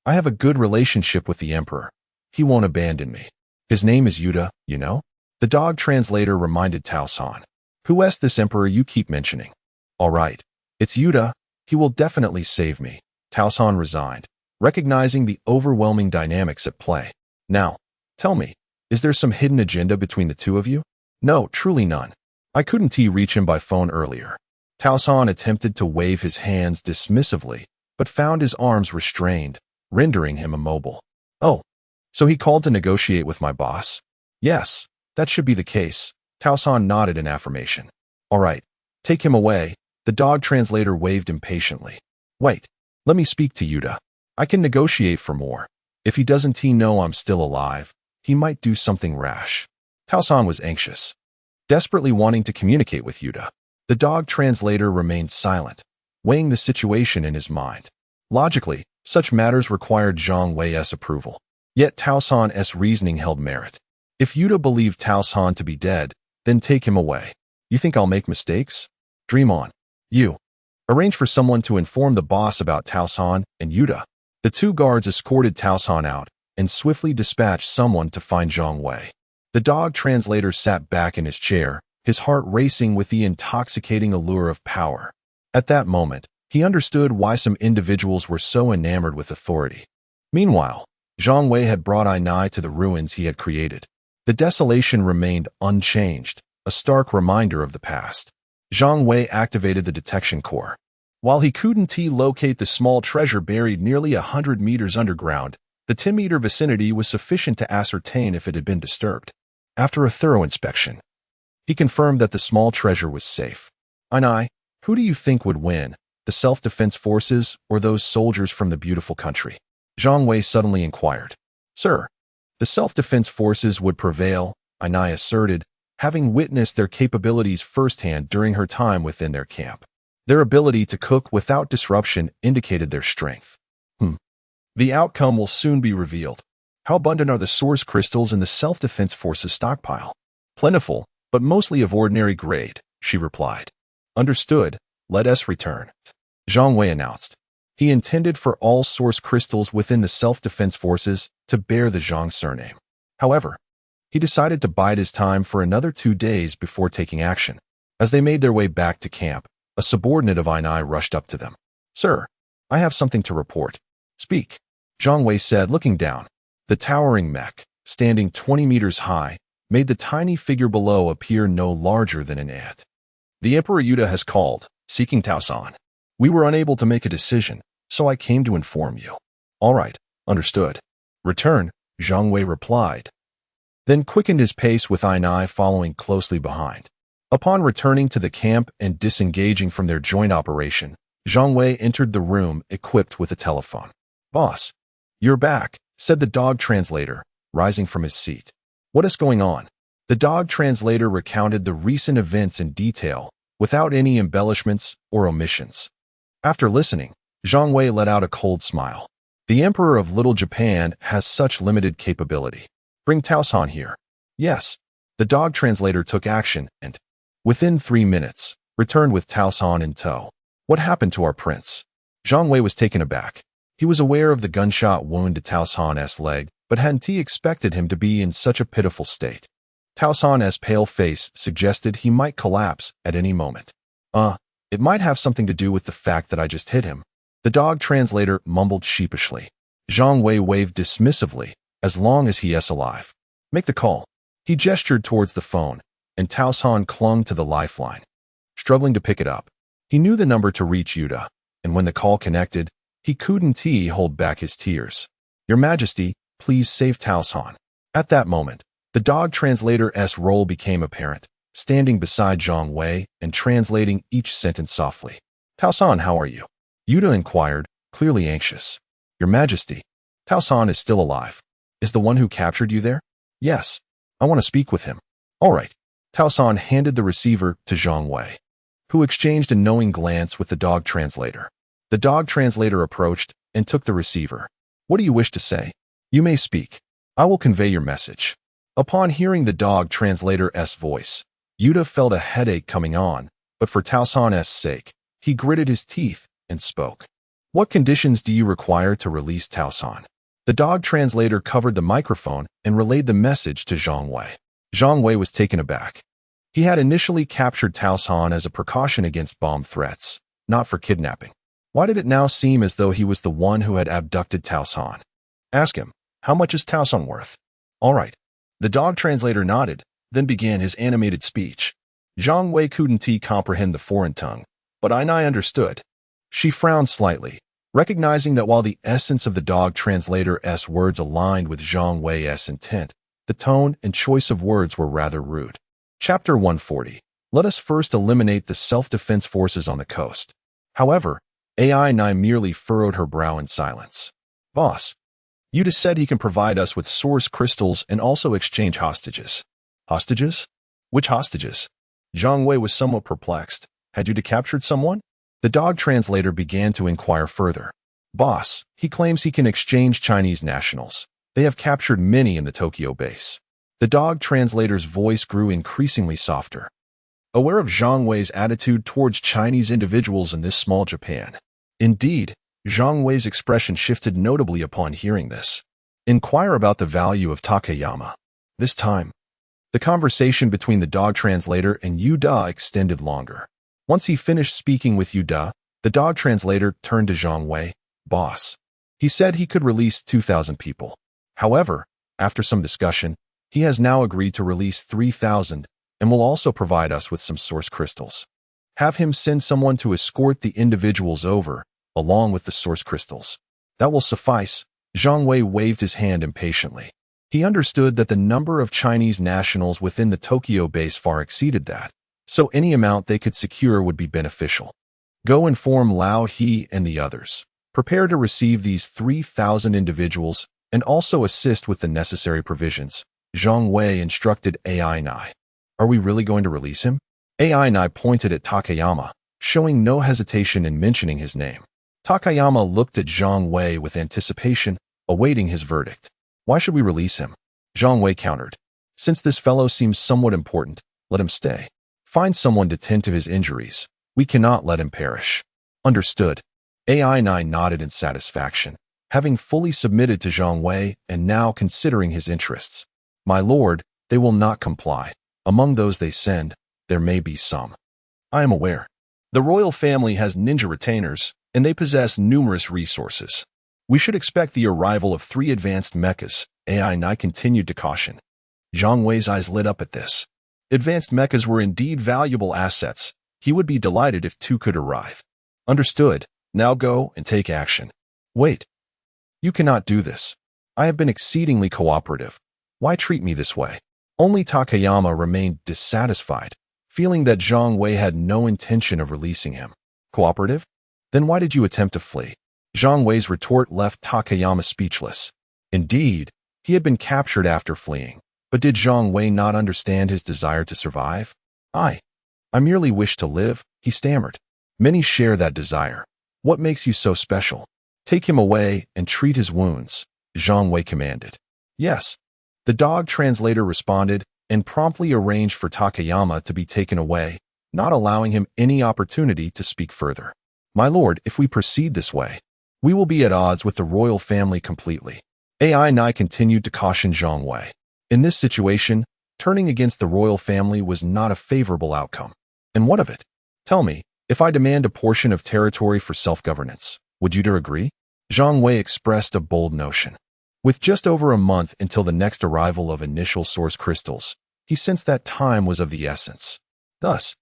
I have a good relationship with the Emperor. He won't abandon me. His name is Yuta, you know? The dog translator reminded Taosan. Who is this Emperor you keep mentioning? All right, it's Yuta. He will definitely save me. Taosan resigned, recognizing the overwhelming dynamics at play. Now, tell me, is there some hidden agenda between the two of you? No, truly none. I couldn't reach him by phone earlier. Taosan attempted to wave his hands dismissively, but found his arms restrained, rendering him immobile. Oh, so he called to negotiate with my boss? Yes, that should be the case. Taosan nodded in affirmation. All right, take him away. The dog translator waved impatiently. Wait, let me speak to Yuta. I can negotiate for more. If he doesn't know I'm still alive, he might do something rash. Taosan was anxious, desperately wanting to communicate with Yuta. The dog translator remained silent, weighing the situation in his mind. Logically, such matters required Zhang Wei's approval. Yet Taosan's reasoning held merit. If Yuta believed Taosan to be dead, then take him away. You think I'll make mistakes? Dream on. You. Arrange for someone to inform the boss about Taosan and Yuta. The two guards escorted Taosan out and swiftly dispatched someone to find Zhang Wei. The dog translator sat back in his chair, his heart racing with the intoxicating allure of power. At that moment, he understood why some individuals were so enamored with authority. Meanwhile, Zhang Wei had brought Ainai to the ruins he had created. The desolation remained unchanged, a stark reminder of the past. Zhang Wei activated the detection core. While he couldn't locate the small treasure buried nearly 100 meters underground, the 10-meter vicinity was sufficient to ascertain if it had been disturbed. After a thorough inspection, he confirmed that the small treasure was safe. Ainai, who do you think would win, the self-defense forces or those soldiers from the beautiful country? Zhang Wei suddenly inquired. Sir, the self-defense forces would prevail, Ainai asserted, having witnessed their capabilities firsthand during her time within their camp. Their ability to cook without disruption indicated their strength. The outcome will soon be revealed. How abundant are the source crystals in the self-defense forces stockpile? Plentiful, but mostly of ordinary grade, she replied. Understood, let us return. Zhang Wei announced. He intended for all source crystals within the self-defense forces to bear the Zhang surname. However, he decided to bide his time for another 2 days before taking action. As they made their way back to camp, a subordinate of Ainai rushed up to them. Sir, I have something to report. Speak, Zhang Wei said, looking down. The towering mech, standing 20 meters high, made the tiny figure below appear no larger than an ant. The Emperor Yuta has called, seeking Taosan. We were unable to make a decision, so I came to inform you. All right, understood. Return, Zhang Wei replied, then quickened his pace with Ainai following closely behind. Upon returning to the camp and disengaging from their joint operation, Zhang Wei entered the room equipped with a telephone. Boss, you're back, said the dog translator, rising from his seat. What is going on? The dog translator recounted the recent events in detail, without any embellishments or omissions. After listening, Zhang Wei let out a cold smile. The Emperor of Little Japan has such limited capability. Bring Taosan here. Yes. The dog translator took action and, within 3 minutes, returned with Taosan in tow. What happened to our prince? Zhang Wei was taken aback. He was aware of the gunshot wound to Taosan's leg, but hadn't expected him to be in such a pitiful state. Taosan's pale face suggested he might collapse at any moment. It might have something to do with the fact that I just hit him. The dog translator mumbled sheepishly. Zhang Wei waved dismissively, as long as he is alive. Make the call. He gestured towards the phone, and Taosan clung to the lifeline, struggling to pick it up. He knew the number to reach Yuta, and when the call connected, he couldn't hold back his tears. Your Majesty, please save Taosan. At that moment, the dog translator's role became apparent, standing beside Zhang Wei and translating each sentence softly. Taosan, how are you? Yuta inquired, clearly anxious. Your Majesty, Tao San is still alive. Is the one who captured you there? Yes. I want to speak with him. All right. Tao San handed the receiver to Zhang Wei, who exchanged a knowing glance with the dog translator. The dog translator approached and took the receiver. What do you wish to say? You may speak. I will convey your message. Upon hearing the dog translator's voice, Yuda felt a headache coming on, but for Tao San's sake, he gritted his teeth and spoke. What conditions do you require to release Tao San? The dog translator covered the microphone and relayed the message to Zhang Wei. Zhang Wei was taken aback. He had initially captured Tao San as a precaution against bomb threats, not for kidnapping. Why did it now seem as though he was the one who had abducted Tao San? Ask him, how much is Tao San worth? All right. The dog translator nodded, then began his animated speech. Zhang Wei couldn't comprehend the foreign tongue, but Ainai understood. She frowned slightly, recognizing that while the essence of the dog translator's words aligned with Zhang Wei's intent, the tone and choice of words were rather rude. Chapter 140. Let us first eliminate the self-defense forces on the coast. However, Ainai merely furrowed her brow in silence. Boss, Yuda said he can provide us with source crystals and also exchange hostages. Hostages? Which hostages? Zhang Wei was somewhat perplexed. Had Yuda captured someone? The dog translator began to inquire further. Boss, he claims he can exchange Chinese nationals. They have captured many in the Tokyo base. The dog translator's voice grew increasingly softer. Aware of Zhang Wei's attitude towards Chinese individuals in this small Japan. Indeed, Zhang Wei's expression shifted notably upon hearing this. Inquire about the value of Takayama. This time, the conversation between the dog translator and Yuda extended longer. Once he finished speaking with Yuda, the dog translator turned to Zhang Wei. Boss. He said he could release 2,000 people. However, after some discussion, he has now agreed to release 3,000 and will also provide us with some source crystals. Have him send someone to escort the individuals over, along with the source crystals. That will suffice. Zhang Wei waved his hand impatiently. He understood that the number of Chinese nationals within the Tokyo base far exceeded that, so any amount they could secure would be beneficial. Go inform Lao He and the others. Prepare to receive these 3,000 individuals and also assist with the necessary provisions. Zhang Wei instructed Ainai. Are we really going to release him? Ainai pointed at Takayama, showing no hesitation in mentioning his name. Takayama looked at Zhang Wei with anticipation, awaiting his verdict. Why should we release him? Zhang Wei countered. Since this fellow seems somewhat important, let him stay. Find someone to tend to his injuries. We cannot let him perish. Understood. Ainai nodded in satisfaction, having fully submitted to Zhang Wei and now considering his interests. My lord, they will not comply. Among those they send, there may be some. I am aware. The royal family has ninja retainers, and they possess numerous resources. We should expect the arrival of 3 advanced mechas, Ainai continued to caution. Zhang Wei's eyes lit up at this. Advanced mechas were indeed valuable assets. He would be delighted if 2 could arrive. Understood. Now go and take action. Wait. You cannot do this. I have been exceedingly cooperative. Why treat me this way? Only Takayama remained dissatisfied, feeling that Zhang Wei had no intention of releasing him. Cooperative? Then why did you attempt to flee? Zhang Wei's retort left Takayama speechless. Indeed, he had been captured after fleeing, but did Zhang Wei not understand his desire to survive? I merely wish to live, he stammered. Many share that desire. What makes you so special? Take him away and treat his wounds, Zhang Wei commanded. Yes. The dog translator responded and promptly arranged for Takayama to be taken away, not allowing him any opportunity to speak further. My lord, if we proceed this way, we will be at odds with the royal family completely. Ainai continued to caution Zhang Wei. In this situation, turning against the royal family was not a favorable outcome. And what of it? Tell me, if I demand a portion of territory for self-governance, would you agree? Zhang Wei expressed a bold notion. With just over a month until the next arrival of initial source crystals, he sensed that time was of the essence. Thus,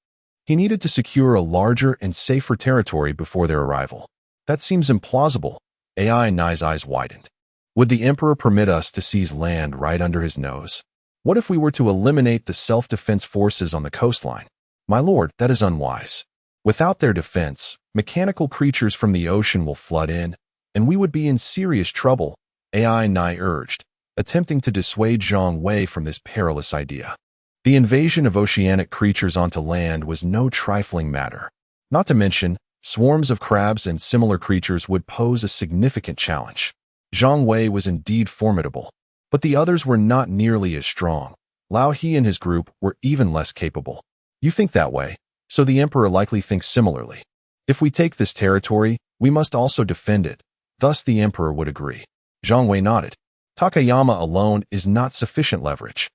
he needed to secure a larger and safer territory before their arrival. That seems implausible. Ainai's eyes widened. Would the emperor permit us to seize land right under his nose? What if we were to eliminate the self-defense forces on the coastline? My lord, that is unwise. Without their defense, mechanical creatures from the ocean will flood in, and we would be in serious trouble. AI Nai urged, attempting to dissuade Zhang Wei from this perilous idea. The invasion of oceanic creatures onto land was no trifling matter. Not to mention, swarms of crabs and similar creatures would pose a significant challenge. Zhang Wei was indeed formidable, but the others were not nearly as strong. Lao He and his group were even less capable. You think that way, so the Emperor likely thinks similarly. If we take this territory, we must also defend it. Thus the Emperor would agree. Zhang Wei nodded. Takayama alone is not sufficient leverage.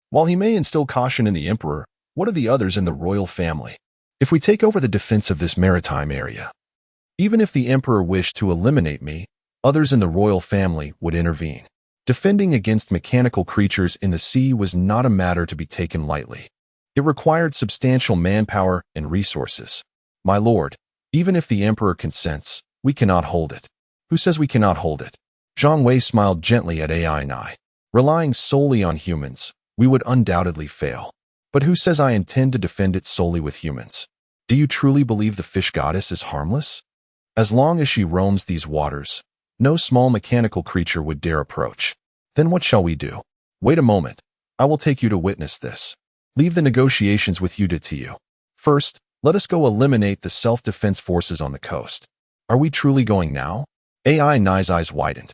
While he may instill caution in the Emperor, what are the others in the royal family? If we take over the defense of this maritime area, even if the Emperor wished to eliminate me, others in the royal family would intervene. Defending against mechanical creatures in the sea was not a matter to be taken lightly. It required substantial manpower and resources. My lord, even if the Emperor consents, we cannot hold it. Who says we cannot hold it? Zhang Wei smiled gently at AI Nai. Relying solely on humans, we would undoubtedly fail. But who says I intend to defend it solely with humans? Do you truly believe the fish goddess is harmless? As long as she roams these waters, no small mechanical creature would dare approach. Then what shall we do? Wait a moment. I will take you to witness this. Leave the negotiations with you to you. First, let us go eliminate the self-defense forces on the coast. Are we truly going now? AI Nai's eyes widened,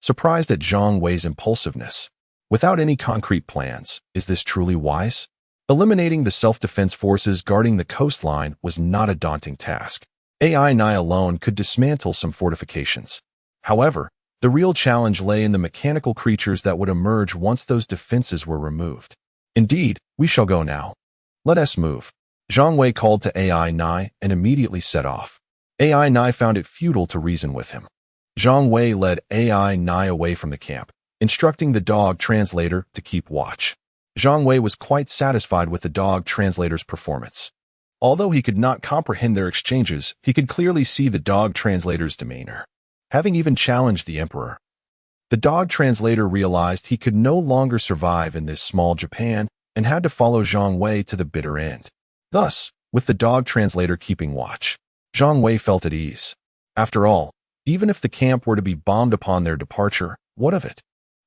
surprised at Zhang Wei's impulsiveness. Without any concrete plans, is this truly wise? Eliminating the self-defense forces guarding the coastline was not a daunting task. AI Nai alone could dismantle some fortifications. However, the real challenge lay in the mechanical creatures that would emerge once those defenses were removed. Indeed, we shall go now. Let us move. Zhang Wei called to AI Nai and immediately set off. AI Nai found it futile to reason with him. Zhang Wei led AI Nai away from the camp, instructing the dog translator to keep watch. Zhang Wei was quite satisfied with the dog translator's performance. Although he could not comprehend their exchanges, he could clearly see the dog translator's demeanor. Having even challenged the Emperor, the dog translator realized he could no longer survive in this small Japan and had to follow Zhang Wei to the bitter end. Thus, with the dog translator keeping watch, Zhang Wei felt at ease. After all, even if the camp were to be bombed upon their departure, what of it?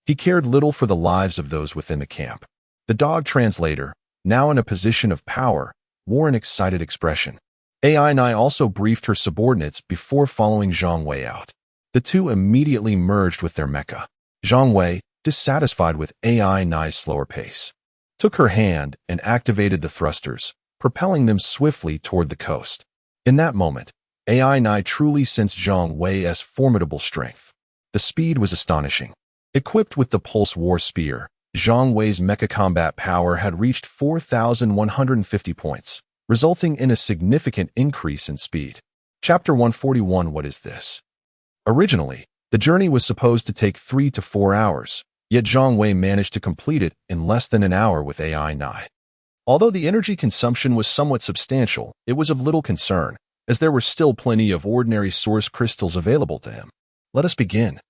He cared little for the lives of those within the camp. The dog translator, now in a position of power, wore an excited expression. AI Nai also briefed her subordinates before following Zhang Wei out. The two immediately merged with their mecha. Zhang Wei, dissatisfied with AI Nai's slower pace, took her hand and activated the thrusters, propelling them swiftly toward the coast. In that moment, AI Nai truly sensed Zhang Wei's formidable strength. The speed was astonishing. Equipped with the Pulse War Spear, Zhang Wei's mecha combat power had reached 4,150 points, resulting in a significant increase in speed. Chapter 141. What is this? Originally, the journey was supposed to take 3 to 4 hours, yet Zhang Wei managed to complete it in less than an hour with AI Nai. Although the energy consumption was somewhat substantial, it was of little concern, as there were still plenty of ordinary source crystals available to him. Let us begin.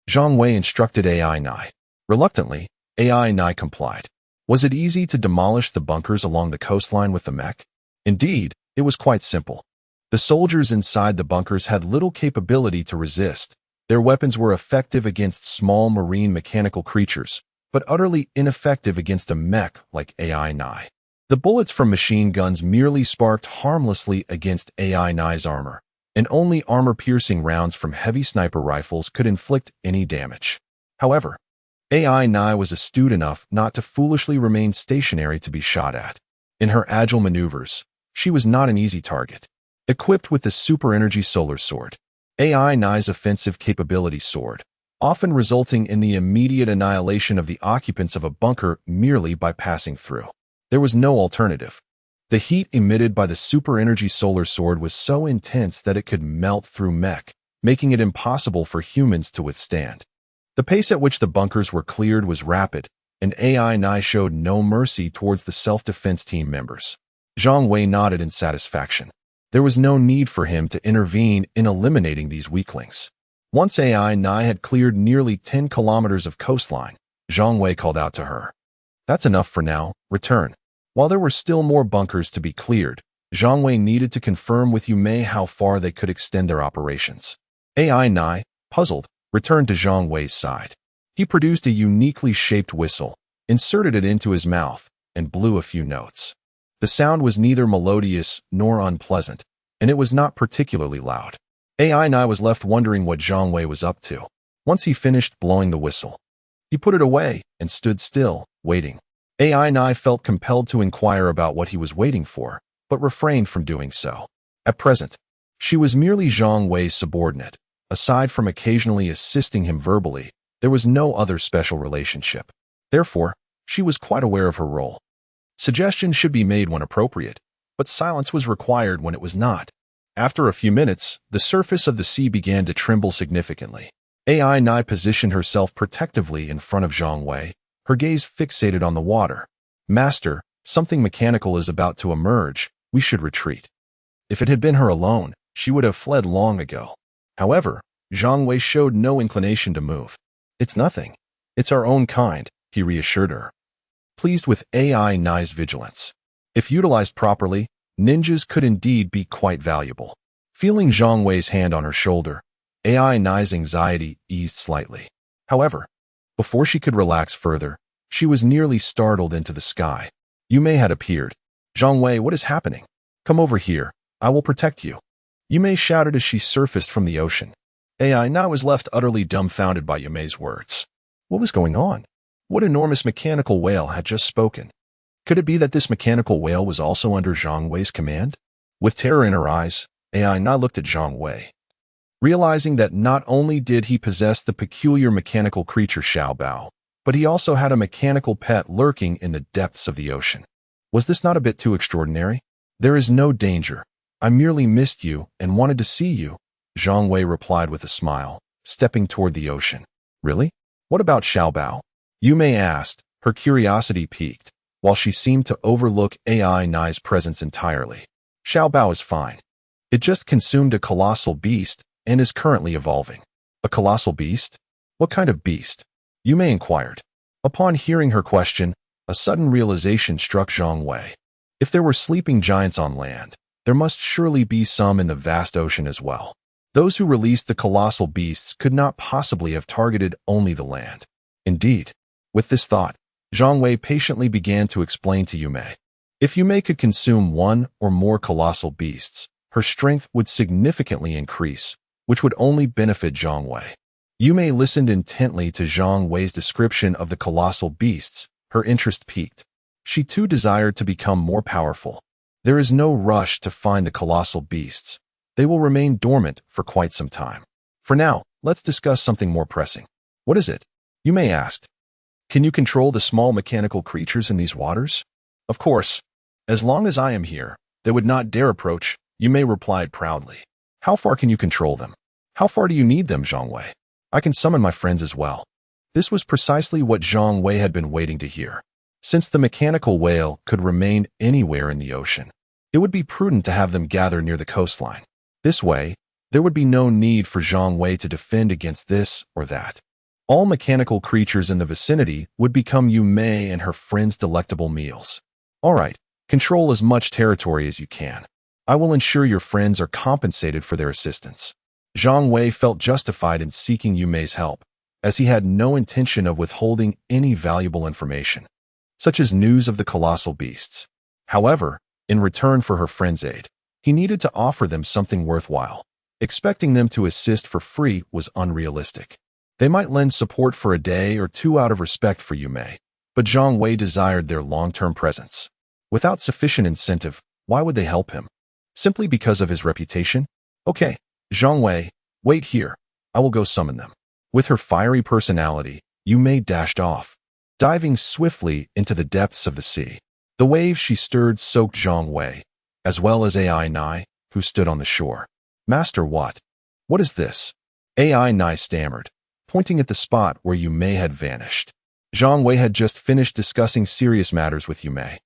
Zhang Wei instructed AI Nai. Reluctantly, AI Nai complied. Was it easy to demolish the bunkers along the coastline with the mech? Indeed, it was quite simple. The soldiers inside the bunkers had little capability to resist. Their weapons were effective against small marine mechanical creatures, but utterly ineffective against a mech like AI Nai. The bullets from machine guns merely sparked harmlessly against AI Nai's armor, and only armor-piercing rounds from heavy sniper rifles could inflict any damage. However, AI Nai was astute enough not to foolishly remain stationary to be shot at. In her agile maneuvers, she was not an easy target. Equipped with the Super Energy Solar Sword, AI Nai's offensive capability soared, often resulting in the immediate annihilation of the occupants of a bunker merely by passing through. There was no alternative. The heat emitted by the Super Energy Solar Sword was so intense that it could melt through mech, making it impossible for humans to withstand. The pace at which the bunkers were cleared was rapid, and AI Nai showed no mercy towards the self-defense team members. Zhang Wei nodded in satisfaction. There was no need for him to intervene in eliminating these weaklings. Once AI Nai had cleared nearly 10 kilometers of coastline, Zhang Wei called out to her. That's enough for now, return. While there were still more bunkers to be cleared, Zhang Wei needed to confirm with Yume how far they could extend their operations. AI Nai, puzzled, returned to Zhang Wei's side. He produced a uniquely shaped whistle, inserted it into his mouth, and blew a few notes. The sound was neither melodious nor unpleasant, and it was not particularly loud. AI Nai was left wondering what Zhang Wei was up to. Once he finished blowing the whistle, he put it away and stood still, waiting. AI Nai felt compelled to inquire about what he was waiting for, but refrained from doing so. At present, she was merely Zhang Wei's subordinate. Aside from occasionally assisting him verbally, there was no other special relationship. Therefore, she was quite aware of her role. Suggestions should be made when appropriate, but silence was required when it was not. After a few minutes, the surface of the sea began to tremble significantly. AI Nai positioned herself protectively in front of Zhang Wei, her gaze fixated on the water. Master, something mechanical is about to emerge. We should retreat. If it had been her alone, she would have fled long ago. However, Zhang Wei showed no inclination to move. It's nothing. It's our own kind, he reassured her, pleased with AI Nai's vigilance. If utilized properly, ninjas could indeed be quite valuable. Feeling Zhang Wei's hand on her shoulder, AI Nai's anxiety eased slightly. However, before she could relax further, she was nearly startled into the sky. Yumei had appeared. Zhang Wei, what is happening? Come over here. I will protect you. Yumei shouted as she surfaced from the ocean. AI Nai was left utterly dumbfounded by Yumei's words. What was going on? What enormous mechanical whale had just spoken? Could it be that this mechanical whale was also under Zhang Wei's command? With terror in her eyes, AI Nai looked at Zhang Wei. Realizing that not only did he possess the peculiar mechanical creature Xiaobao, but he also had a mechanical pet lurking in the depths of the ocean. Was this not a bit too extraordinary? There is no danger. I merely missed you and wanted to see you, Zhang Wei replied with a smile, stepping toward the ocean. Really? What about Xiaobao? Yumei asked, her curiosity piqued, while she seemed to overlook AI Nai's presence entirely. Xiaobao is fine. It just consumed a colossal beast and is currently evolving. A colossal beast? What kind of beast? Yumei inquired. Upon hearing her question, a sudden realization struck Zhang Wei. If there were sleeping giants on land, there must surely be some in the vast ocean as well. Those who released the colossal beasts could not possibly have targeted only the land. Indeed, with this thought, Zhang Wei patiently began to explain to Yumei. If Yumei could consume one or more colossal beasts, her strength would significantly increase, which would only benefit Zhang Wei. Yumei listened intently to Zhang Wei's description of the colossal beasts, her interest piqued. She too desired to become more powerful. There is no rush to find the colossal beasts. They will remain dormant for quite some time. For now, let's discuss something more pressing. What is it? Yumei asked. Can you control the small mechanical creatures in these waters? Of course. As long as I am here, they would not dare approach, Yumei replied proudly. How far can you control them? How far do you need them, Zhang Wei? I can summon my friends as well. This was precisely what Zhang Wei had been waiting to hear. Since the mechanical whale could remain anywhere in the ocean, it would be prudent to have them gather near the coastline. This way, there would be no need for Zhang Wei to defend against this or that. All mechanical creatures in the vicinity would become Yumei and her friends' delectable meals. All right, control as much territory as you can. I will ensure your friends are compensated for their assistance. Zhang Wei felt justified in seeking Yumei's help, as he had no intention of withholding any valuable information, such as news of the colossal beasts. However, in return for her friend's aid, he needed to offer them something worthwhile. Expecting them to assist for free was unrealistic. They might lend support for a day or two out of respect for Yumei, but Zhang Wei desired their long-term presence. Without sufficient incentive, why would they help him? Simply because of his reputation? Okay, Zhang Wei, wait here. I will go summon them. With her fiery personality, Yumei dashed off, diving swiftly into the depths of the sea. The waves she stirred soaked Zhang Wei, as well as AI Nai, who stood on the shore. Master, what? What is this? AI Nai stammered, pointing at the spot where Yumei had vanished. Zhang Wei had just finished discussing serious matters with Yumei,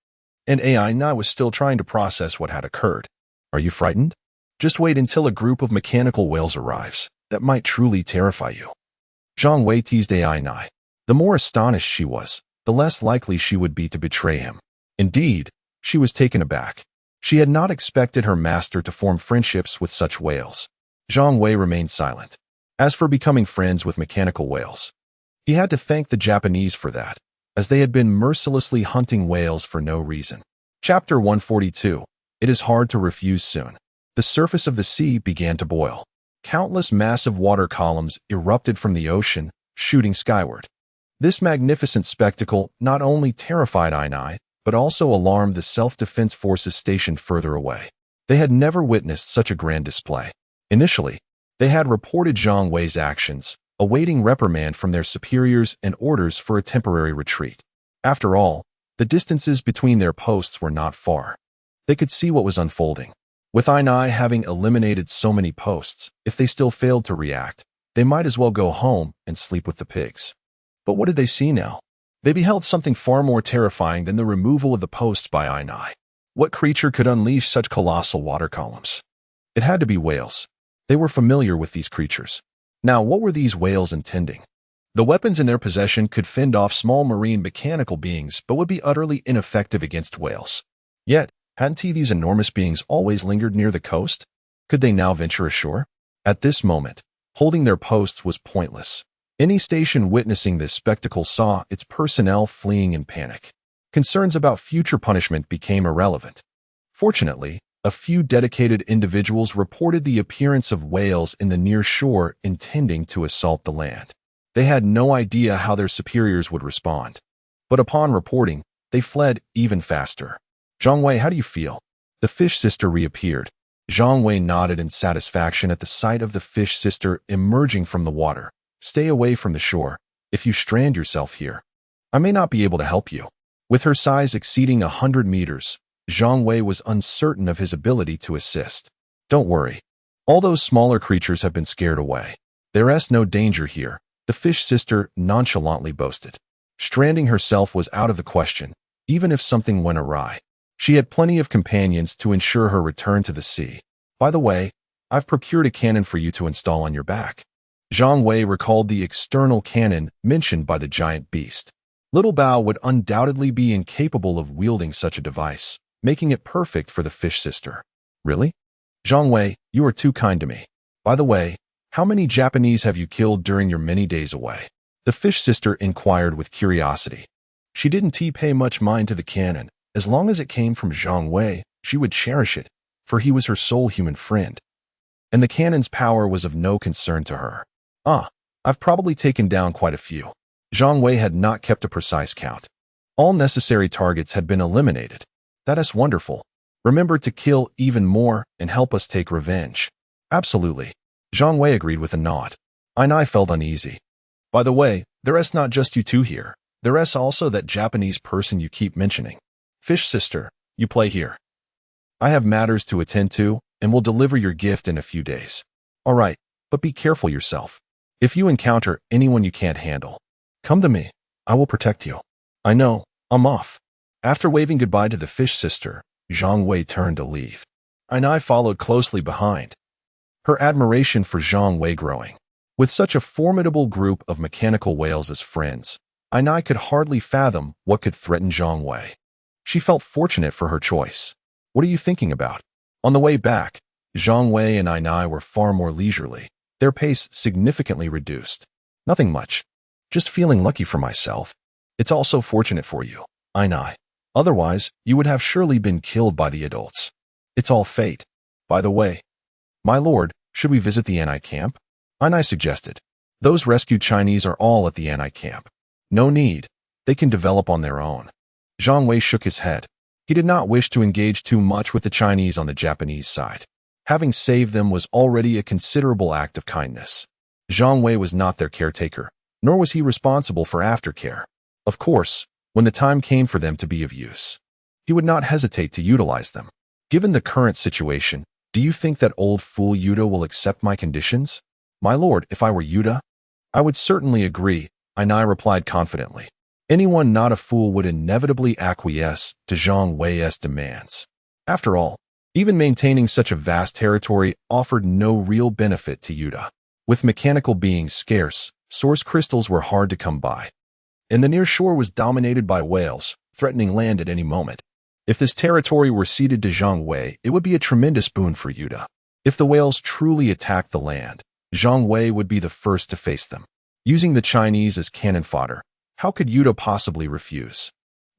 and AI Nai was still trying to process what had occurred. Are you frightened? Just wait until a group of mechanical whales arrives. That might truly terrify you. Zhang Wei teased AI Nai. The more astonished she was, the less likely she would be to betray him. Indeed, she was taken aback. She had not expected her master to form friendships with such whales. Zhang Wei remained silent. As for becoming friends with mechanical whales, he had to thank the Japanese for that, as they had been mercilessly hunting whales for no reason. Chapter 142. It is hard to refuse soon. The surface of the sea began to boil. Countless massive water columns erupted from the ocean, shooting skyward. This magnificent spectacle not only terrified Ainai, but also alarmed the self-defense forces stationed further away. They had never witnessed such a grand display. Initially, they had reported Zhang Wei's actions, awaiting reprimand from their superiors and orders for a temporary retreat. After all, the distances between their posts were not far. They could see what was unfolding. With Ainai having eliminated so many posts, if they still failed to react, they might as well go home and sleep with the pigs. But what did they see now? They beheld something far more terrifying than the removal of the posts by Ainai. What creature could unleash such colossal water columns? It had to be whales. They were familiar with these creatures. Now, what were these whales intending? The weapons in their possession could fend off small marine mechanical beings, but would be utterly ineffective against whales. Yet, hadn't these enormous beings always lingered near the coast? Could they now venture ashore? At this moment, holding their posts was pointless. Any station witnessing this spectacle saw its personnel fleeing in panic. Concerns about future punishment became irrelevant. Fortunately, a few dedicated individuals reported the appearance of whales in the near shore intending to assault the land. They had no idea how their superiors would respond. But upon reporting, they fled even faster. Zhang Wei, how do you feel? The fish sister reappeared. Zhang Wei nodded in satisfaction at the sight of the fish sister emerging from the water. Stay away from the shore. If you strand yourself here, I may not be able to help you. With her size exceeding 100 meters, Zhang Wei was uncertain of his ability to assist. Don't worry. All those smaller creatures have been scared away. There is no danger here, the fish sister nonchalantly boasted. Stranding herself was out of the question, even if something went awry. She had plenty of companions to ensure her return to the sea. By the way, I've procured a cannon for you to install on your back. Zhang Wei recalled the external cannon mentioned by the giant beast. Little Bao would undoubtedly be incapable of wielding such a device, making it perfect for the fish sister. Really? Zhang Wei, you are too kind to me. By the way, how many Japanese have you killed during your many days away? The fish sister inquired with curiosity. She didn't pay much mind to the cannon. As long as it came from Zhang Wei, she would cherish it, for he was her sole human friend. And the cannon's power was of no concern to her. I've probably taken down quite a few. Zhang Wei had not kept a precise count. All necessary targets had been eliminated. That is wonderful. Remember to kill even more and help us take revenge. Absolutely. Zhang Wei agreed with a nod. Ainai felt uneasy. By the way, there is not just you two here. There is also that Japanese person you keep mentioning. Fish sister, you play here. I have matters to attend to, and will deliver your gift in a few days. All right, but be careful yourself. If you encounter anyone you can't handle, come to me. I will protect you. I know, I'm off. After waving goodbye to the fish sister, Zhang Wei turned to leave. Ainai followed closely behind, her admiration for Zhang Wei growing. With such a formidable group of mechanical whales as friends, Ainai could hardly fathom what could threaten Zhang Wei. She felt fortunate for her choice. What are you thinking about? On the way back, Zhang Wei and Ainai were far more leisurely, their pace significantly reduced. Nothing much. Just feeling lucky for myself. It's also fortunate for you, Ainai. Otherwise, you would have surely been killed by the adults. It's all fate. By the way, my lord, should we visit the Anai camp? Ainai suggested. Those rescued Chinese are all at the Anai camp. No need. They can develop on their own. Zhang Wei shook his head. He did not wish to engage too much with the Chinese on the Japanese side. Having saved them was already a considerable act of kindness. Zhang Wei was not their caretaker, nor was he responsible for aftercare. Of course, when the time came for them to be of use, he would not hesitate to utilize them. Given the current situation, do you think that old fool Yuta will accept my conditions? My lord, if I were Yuta, I would certainly agree, Ainai replied confidently. Anyone not a fool would inevitably acquiesce to Zhang Wei's demands. After all, even maintaining such a vast territory offered no real benefit to Yuta. With mechanical beings scarce, source crystals were hard to come by. And the near shore was dominated by whales, threatening land at any moment. If this territory were ceded to Zhang Wei, it would be a tremendous boon for Yuta. If the whales truly attacked the land, Zhang Wei would be the first to face them. Using the Chinese as cannon fodder, how could Yuta possibly refuse?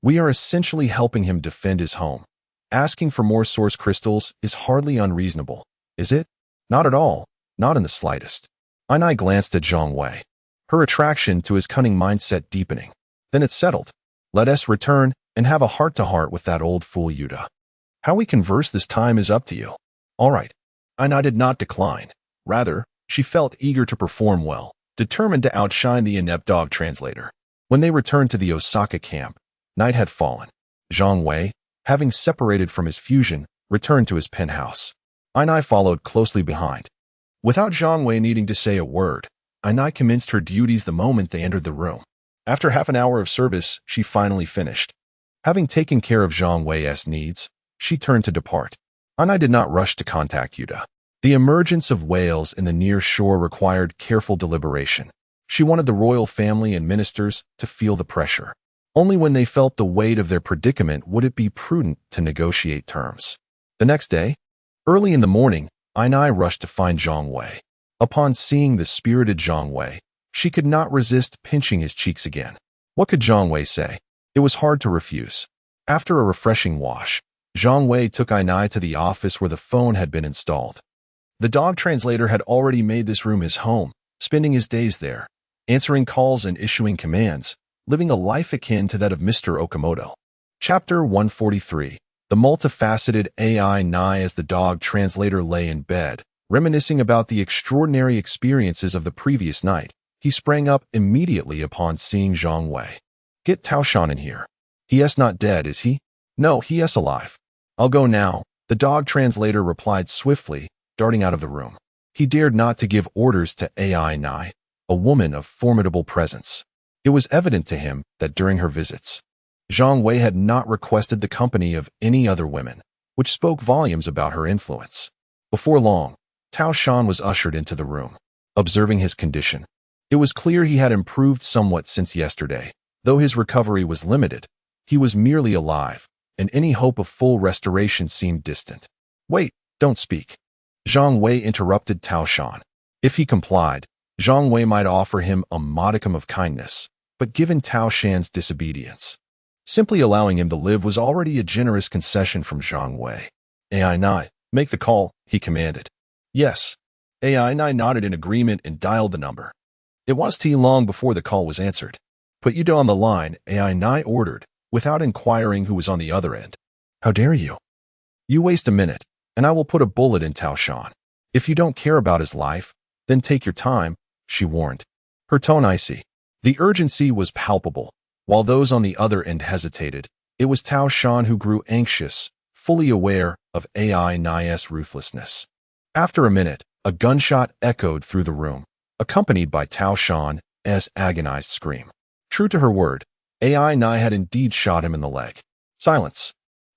We are essentially helping him defend his home. Asking for more source crystals is hardly unreasonable, is it? Not at all, not in the slightest. I glanced at Zhang Wei, her attraction to his cunning mindset deepening. Then it settled. Let us return and have a heart-to-heart with that old fool Yuta. How we converse this time is up to you. All right. I did not decline. Rather, she felt eager to perform well, determined to outshine the inept dog translator. When they returned to the Osaka camp, night had fallen. Zhang Wei, having separated from his fusion, returned to his penthouse. I followed closely behind. Without Zhang Wei needing to say a word, I commenced her duties the moment they entered the room. After half an hour of service, she finally finished. Having taken care of Zhang Wei's needs, she turned to depart. I did not rush to contact Yuta. The emergence of whales in the near shore required careful deliberation. She wanted the royal family and ministers to feel the pressure. Only when they felt the weight of their predicament would it be prudent to negotiate terms. The next day, early in the morning, I rushed to find Zhang Wei. Upon seeing the spirited Zhang Wei, she could not resist pinching his cheeks again. What could Zhang Wei say? It was hard to refuse. After a refreshing wash, Zhang Wei took I to the office where the phone had been installed. The dog translator had already made this room his home, spending his days there, answering calls and issuing commands, living a life akin to that of Mr. Okamoto. Chapter 143. The multifaceted AI Nai. As the dog translator lay in bed, reminiscing about the extraordinary experiences of the previous night, he sprang up immediately upon seeing Zhang Wei. Get Taoshan in here. He is not dead, is he? No, he is alive. I'll go now, the dog translator replied swiftly, darting out of the room. He dared not to give orders to AI Nai, a woman of formidable presence. It was evident to him that during her visits, Zhang Wei had not requested the company of any other women, which spoke volumes about her influence. Before long, Tao Shan was ushered into the room. Observing his condition, it was clear he had improved somewhat since yesterday. Though his recovery was limited, he was merely alive, and any hope of full restoration seemed distant. Wait, don't speak. Zhang Wei interrupted Tao Shan. If he complied, Zhang Wei might offer him a modicum of kindness, but given Tao Shan's disobedience, simply allowing him to live was already a generous concession from Zhang Wei. AI Nai, make the call, he commanded. Yes. AI Nai nodded in agreement and dialed the number. It was too long before the call was answered. Put Yuta on the line, AI Nai ordered, without inquiring who was on the other end. How dare you? You waste a minute, and I will put a bullet in Tao Shan. If you don't care about his life, then take your time, she warned. Her tone icy. The urgency was palpable. While those on the other end hesitated, it was Tao Shan who grew anxious, fully aware of AI Nai's ruthlessness. After a minute, a gunshot echoed through the room, accompanied by Tao Shan's agonized scream. True to her word, AI Nai had indeed shot him in the leg. Silence.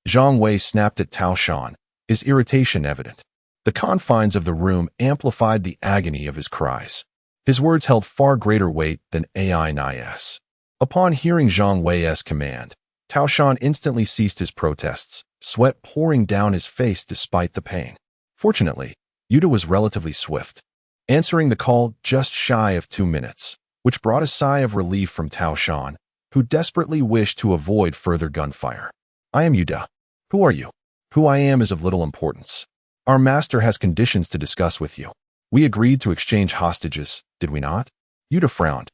Zhang Wei snapped at Tao Shan, his irritation evident. The confines of the room amplified the agony of his cries. His words held far greater weight than AI Nai's. Upon hearing Zhang Wei's command, Tao Shan instantly ceased his protests, sweat pouring down his face despite the pain. Fortunately, Yuta was relatively swift, answering the call just shy of 2 minutes, which brought a sigh of relief from Tao Shan, who desperately wished to avoid further gunfire. I am Yuta. Who are you? Who I am is of little importance. Our master has conditions to discuss with you. We agreed to exchange hostages, did we not? Yuta frowned.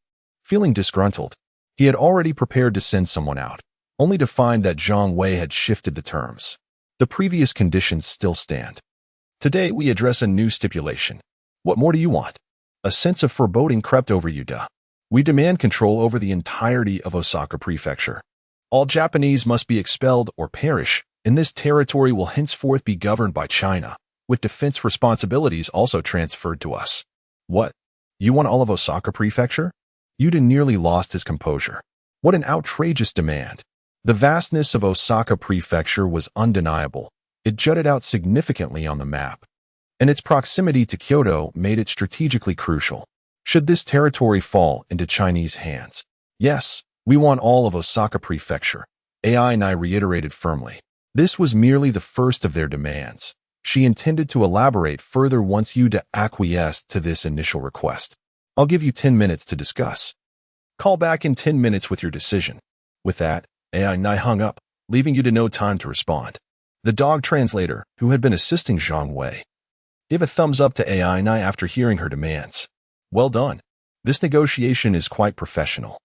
Feeling disgruntled, he had already prepared to send someone out, only to find that Zhang Wei had shifted the terms. The previous conditions still stand. Today we address a new stipulation. What more do you want? A sense of foreboding crept over Yuta. We demand control over the entirety of Osaka Prefecture. All Japanese must be expelled or perish, and this territory will henceforth be governed by China, with defense responsibilities also transferred to us. What? You want all of Osaka Prefecture? Yuta nearly lost his composure. What an outrageous demand. The vastness of Osaka Prefecture was undeniable. It jutted out significantly on the map, and its proximity to Kyoto made it strategically crucial. Should this territory fall into Chinese hands? Yes, we want all of Osaka Prefecture, AI Nai reiterated firmly. This was merely the first of their demands. She intended to elaborate further once Yuda acquiesced to this initial request. I'll give you 10 minutes to discuss. Call back in 10 minutes with your decision. With that, AI hung up, leaving Yuda no time to respond. The dog translator, who had been assisting Zhang Wei, gave a thumbs up to AI after hearing her demands. Well done. This negotiation is quite professional.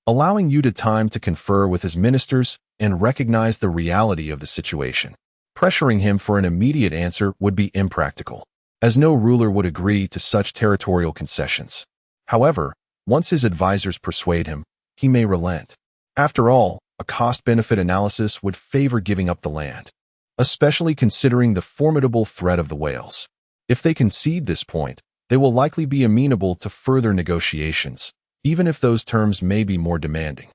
Allowing Yuda time to confer with his ministers and recognize the reality of the situation. Pressuring him for an immediate answer would be impractical, as no ruler would agree to such territorial concessions. However, once his advisors persuade him, he may relent. After all, a cost-benefit analysis would favor giving up the land, especially considering the formidable threat of the whales. If they concede this point, they will likely be amenable to further negotiations, even if those terms may be more demanding.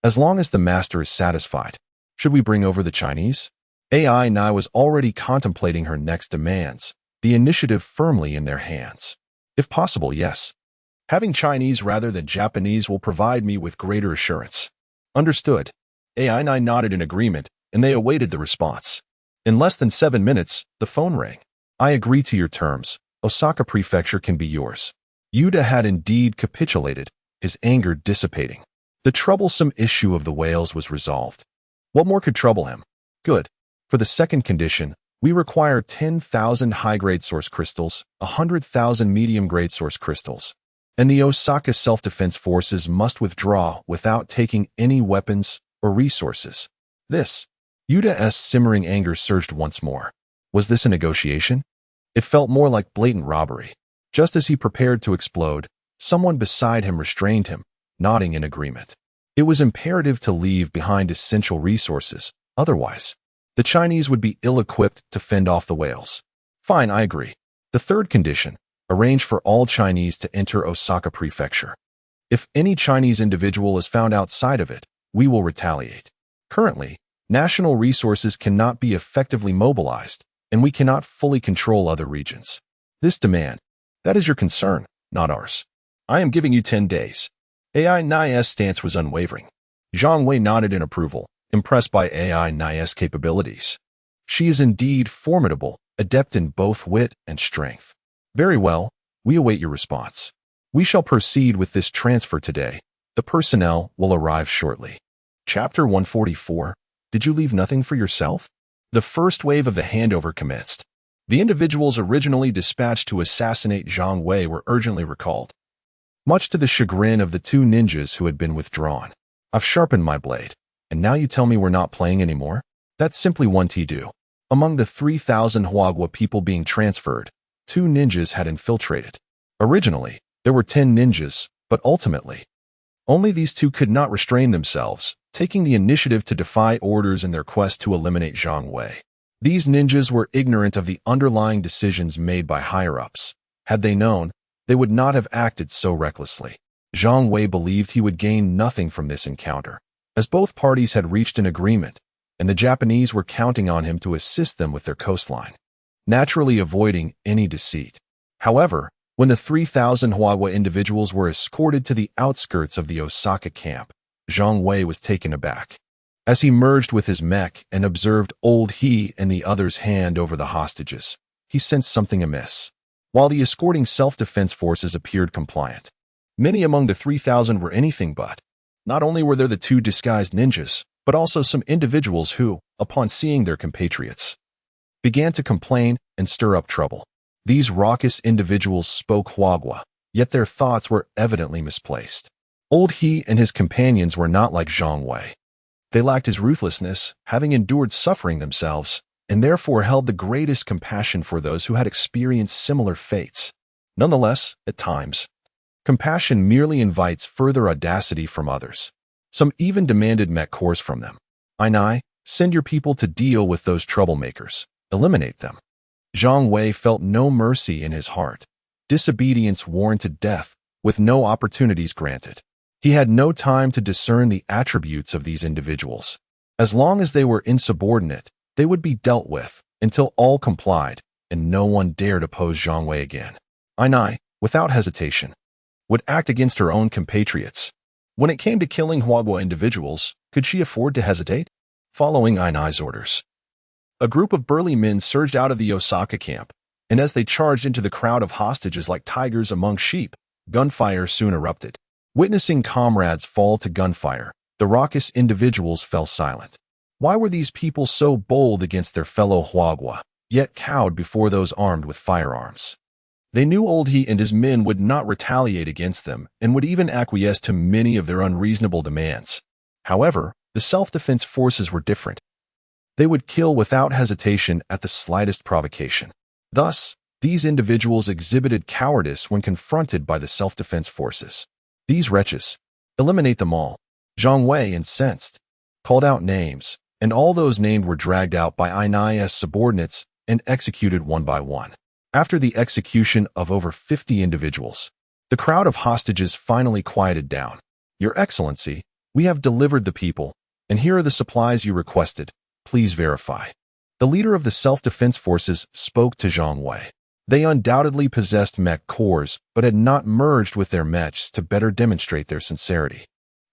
As long as the master is satisfied, should we bring over the Chinese? AI was already contemplating her next demands, the initiative firmly in their hands. If possible, yes. Having Chinese rather than Japanese will provide me with greater assurance. Understood. AI nodded in agreement, and they awaited the response. In less than 7 minutes, the phone rang. I agree to your terms. Osaka Prefecture can be yours. Yuda had indeed capitulated, his anger dissipating. The troublesome issue of the whales was resolved. What more could trouble him? Good. For the second condition, we require 10,000 high-grade source crystals, 100,000 medium-grade source crystals, and the Osaka self-defense forces must withdraw without taking any weapons or resources. Yuda's simmering anger surged once more. Was this a negotiation? It felt more like blatant robbery. Just as he prepared to explode, someone beside him restrained him, nodding in agreement. It was imperative to leave behind essential resources, otherwise, the Chinese would be ill-equipped to fend off the whales. Fine, I agree. The third condition, arrange for all Chinese to enter Osaka Prefecture. If any Chinese individual is found outside of it, we will retaliate. Currently, national resources cannot be effectively mobilized, and we cannot fully control other regions. This demand, that is your concern, not ours. I am giving you 10 days. AI's stance was unwavering. Zhang Wei nodded in approval, impressed by AI's capabilities. She is indeed formidable, adept in both wit and strength. Very well, we await your response. We shall proceed with this transfer today. The personnel will arrive shortly. Chapter 144. Did you leave nothing for yourself? The first wave of the handover commenced. The individuals originally dispatched to assassinate Zhang Wei were urgently recalled, much to the chagrin of the 2 ninjas who had been withdrawn. I've sharpened my blade, and now you tell me we're not playing anymore? That's simply one to-do. Among the 3,000 Huagua people being transferred, 2 ninjas had infiltrated. Originally, there were 10 ninjas, but ultimately, only these 2 could not restrain themselves, taking the initiative to defy orders in their quest to eliminate Zhang Wei. These ninjas were ignorant of the underlying decisions made by higher-ups. Had they known, they would not have acted so recklessly. Zhang Wei believed he would gain nothing from this encounter, as both parties had reached an agreement, and the Japanese were counting on him to assist them with their coastline, naturally avoiding any deceit. However, when the 3,000 Huagua individuals were escorted to the outskirts of the Osaka camp, Zhang Wei was taken aback. As he merged with his mech and observed Old He and the others hand over the hostages, he sensed something amiss. While the escorting self-defense forces appeared compliant, many among the 3,000 were anything but. Not only were there the 2 disguised ninjas, but also some individuals who, upon seeing their compatriots, began to complain and stir up trouble. These raucous individuals spoke Huagua, yet their thoughts were evidently misplaced. Old He and his companions were not like Zhang Wei. They lacked his ruthlessness, having endured suffering themselves, and therefore held the greatest compassion for those who had experienced similar fates. Nonetheless, at times, compassion merely invites further audacity from others. Some even demanded mech course from them. Send your people to deal with those troublemakers. Eliminate them. Zhang Wei felt no mercy in his heart. Disobedience warranted death, with no opportunities granted. He had no time to discern the attributes of these individuals. As long as they were insubordinate, they would be dealt with, until all complied, and no one dared oppose Zhang Wei again. Without hesitation, would act against her own compatriots. When it came to killing Huagua individuals, could she afford to hesitate? Following Ainai's orders, A group of burly men surged out of the Osaka camp, and as they charged into the crowd of hostages like tigers among sheep, gunfire soon erupted. Witnessing comrades fall to gunfire, the raucous individuals fell silent. Why were these people so bold against their fellow Huagua, yet cowed before those armed with firearms? They knew Old He and his men would not retaliate against them and would even acquiesce to many of their unreasonable demands. However, the self-defense forces were different. They would kill without hesitation at the slightest provocation. Thus, these individuals exhibited cowardice when confronted by the self-defense forces. These wretches, eliminate them all. Zhang Wei, incensed, called out names, and all those named were dragged out by Ainai as subordinates and executed one by one. After the execution of over 50 individuals, the crowd of hostages finally quieted down. Your Excellency, we have delivered the people, and here are the supplies you requested. Please verify. The leader of the self-defense forces spoke to Zhang Wei. They undoubtedly possessed mech cores, but had not merged with their mechs to better demonstrate their sincerity.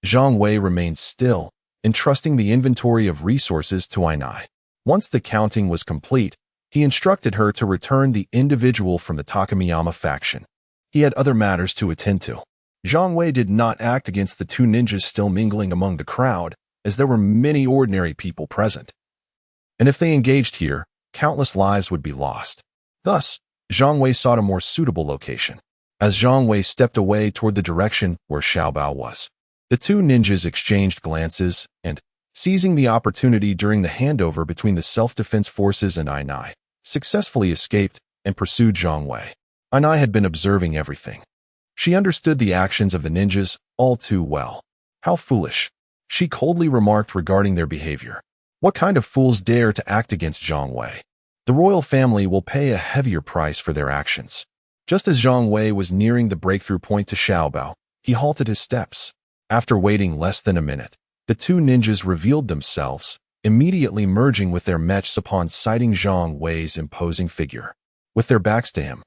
Zhang Wei remained still, entrusting the inventory of resources to Ainai. Once the counting was complete, he instructed her to return the individual from the Takamiyama faction. He had other matters to attend to. Zhang Wei did not act against the two ninjas still mingling among the crowd, as there were many ordinary people present. And if they engaged here, countless lives would be lost. Thus, Zhang Wei sought a more suitable location. As Zhang Wei stepped away toward the direction where Xiaobao was, the two ninjas exchanged glances and, seizing the opportunity during the handover between the self-defense forces and Ainai, successfully escaped and pursued Zhang Wei. Ainai had been observing everything. She understood the actions of the ninjas all too well. How foolish, she coldly remarked regarding their behavior. What kind of fools dare to act against Zhang Wei? The royal family will pay a heavier price for their actions. Just as Zhang Wei was nearing the breakthrough point to Xiaobao, he halted his steps. After waiting less than a minute, the two ninjas revealed themselves, immediately merging with their mechs upon sighting Zhang Wei's imposing figure. With their backs to him,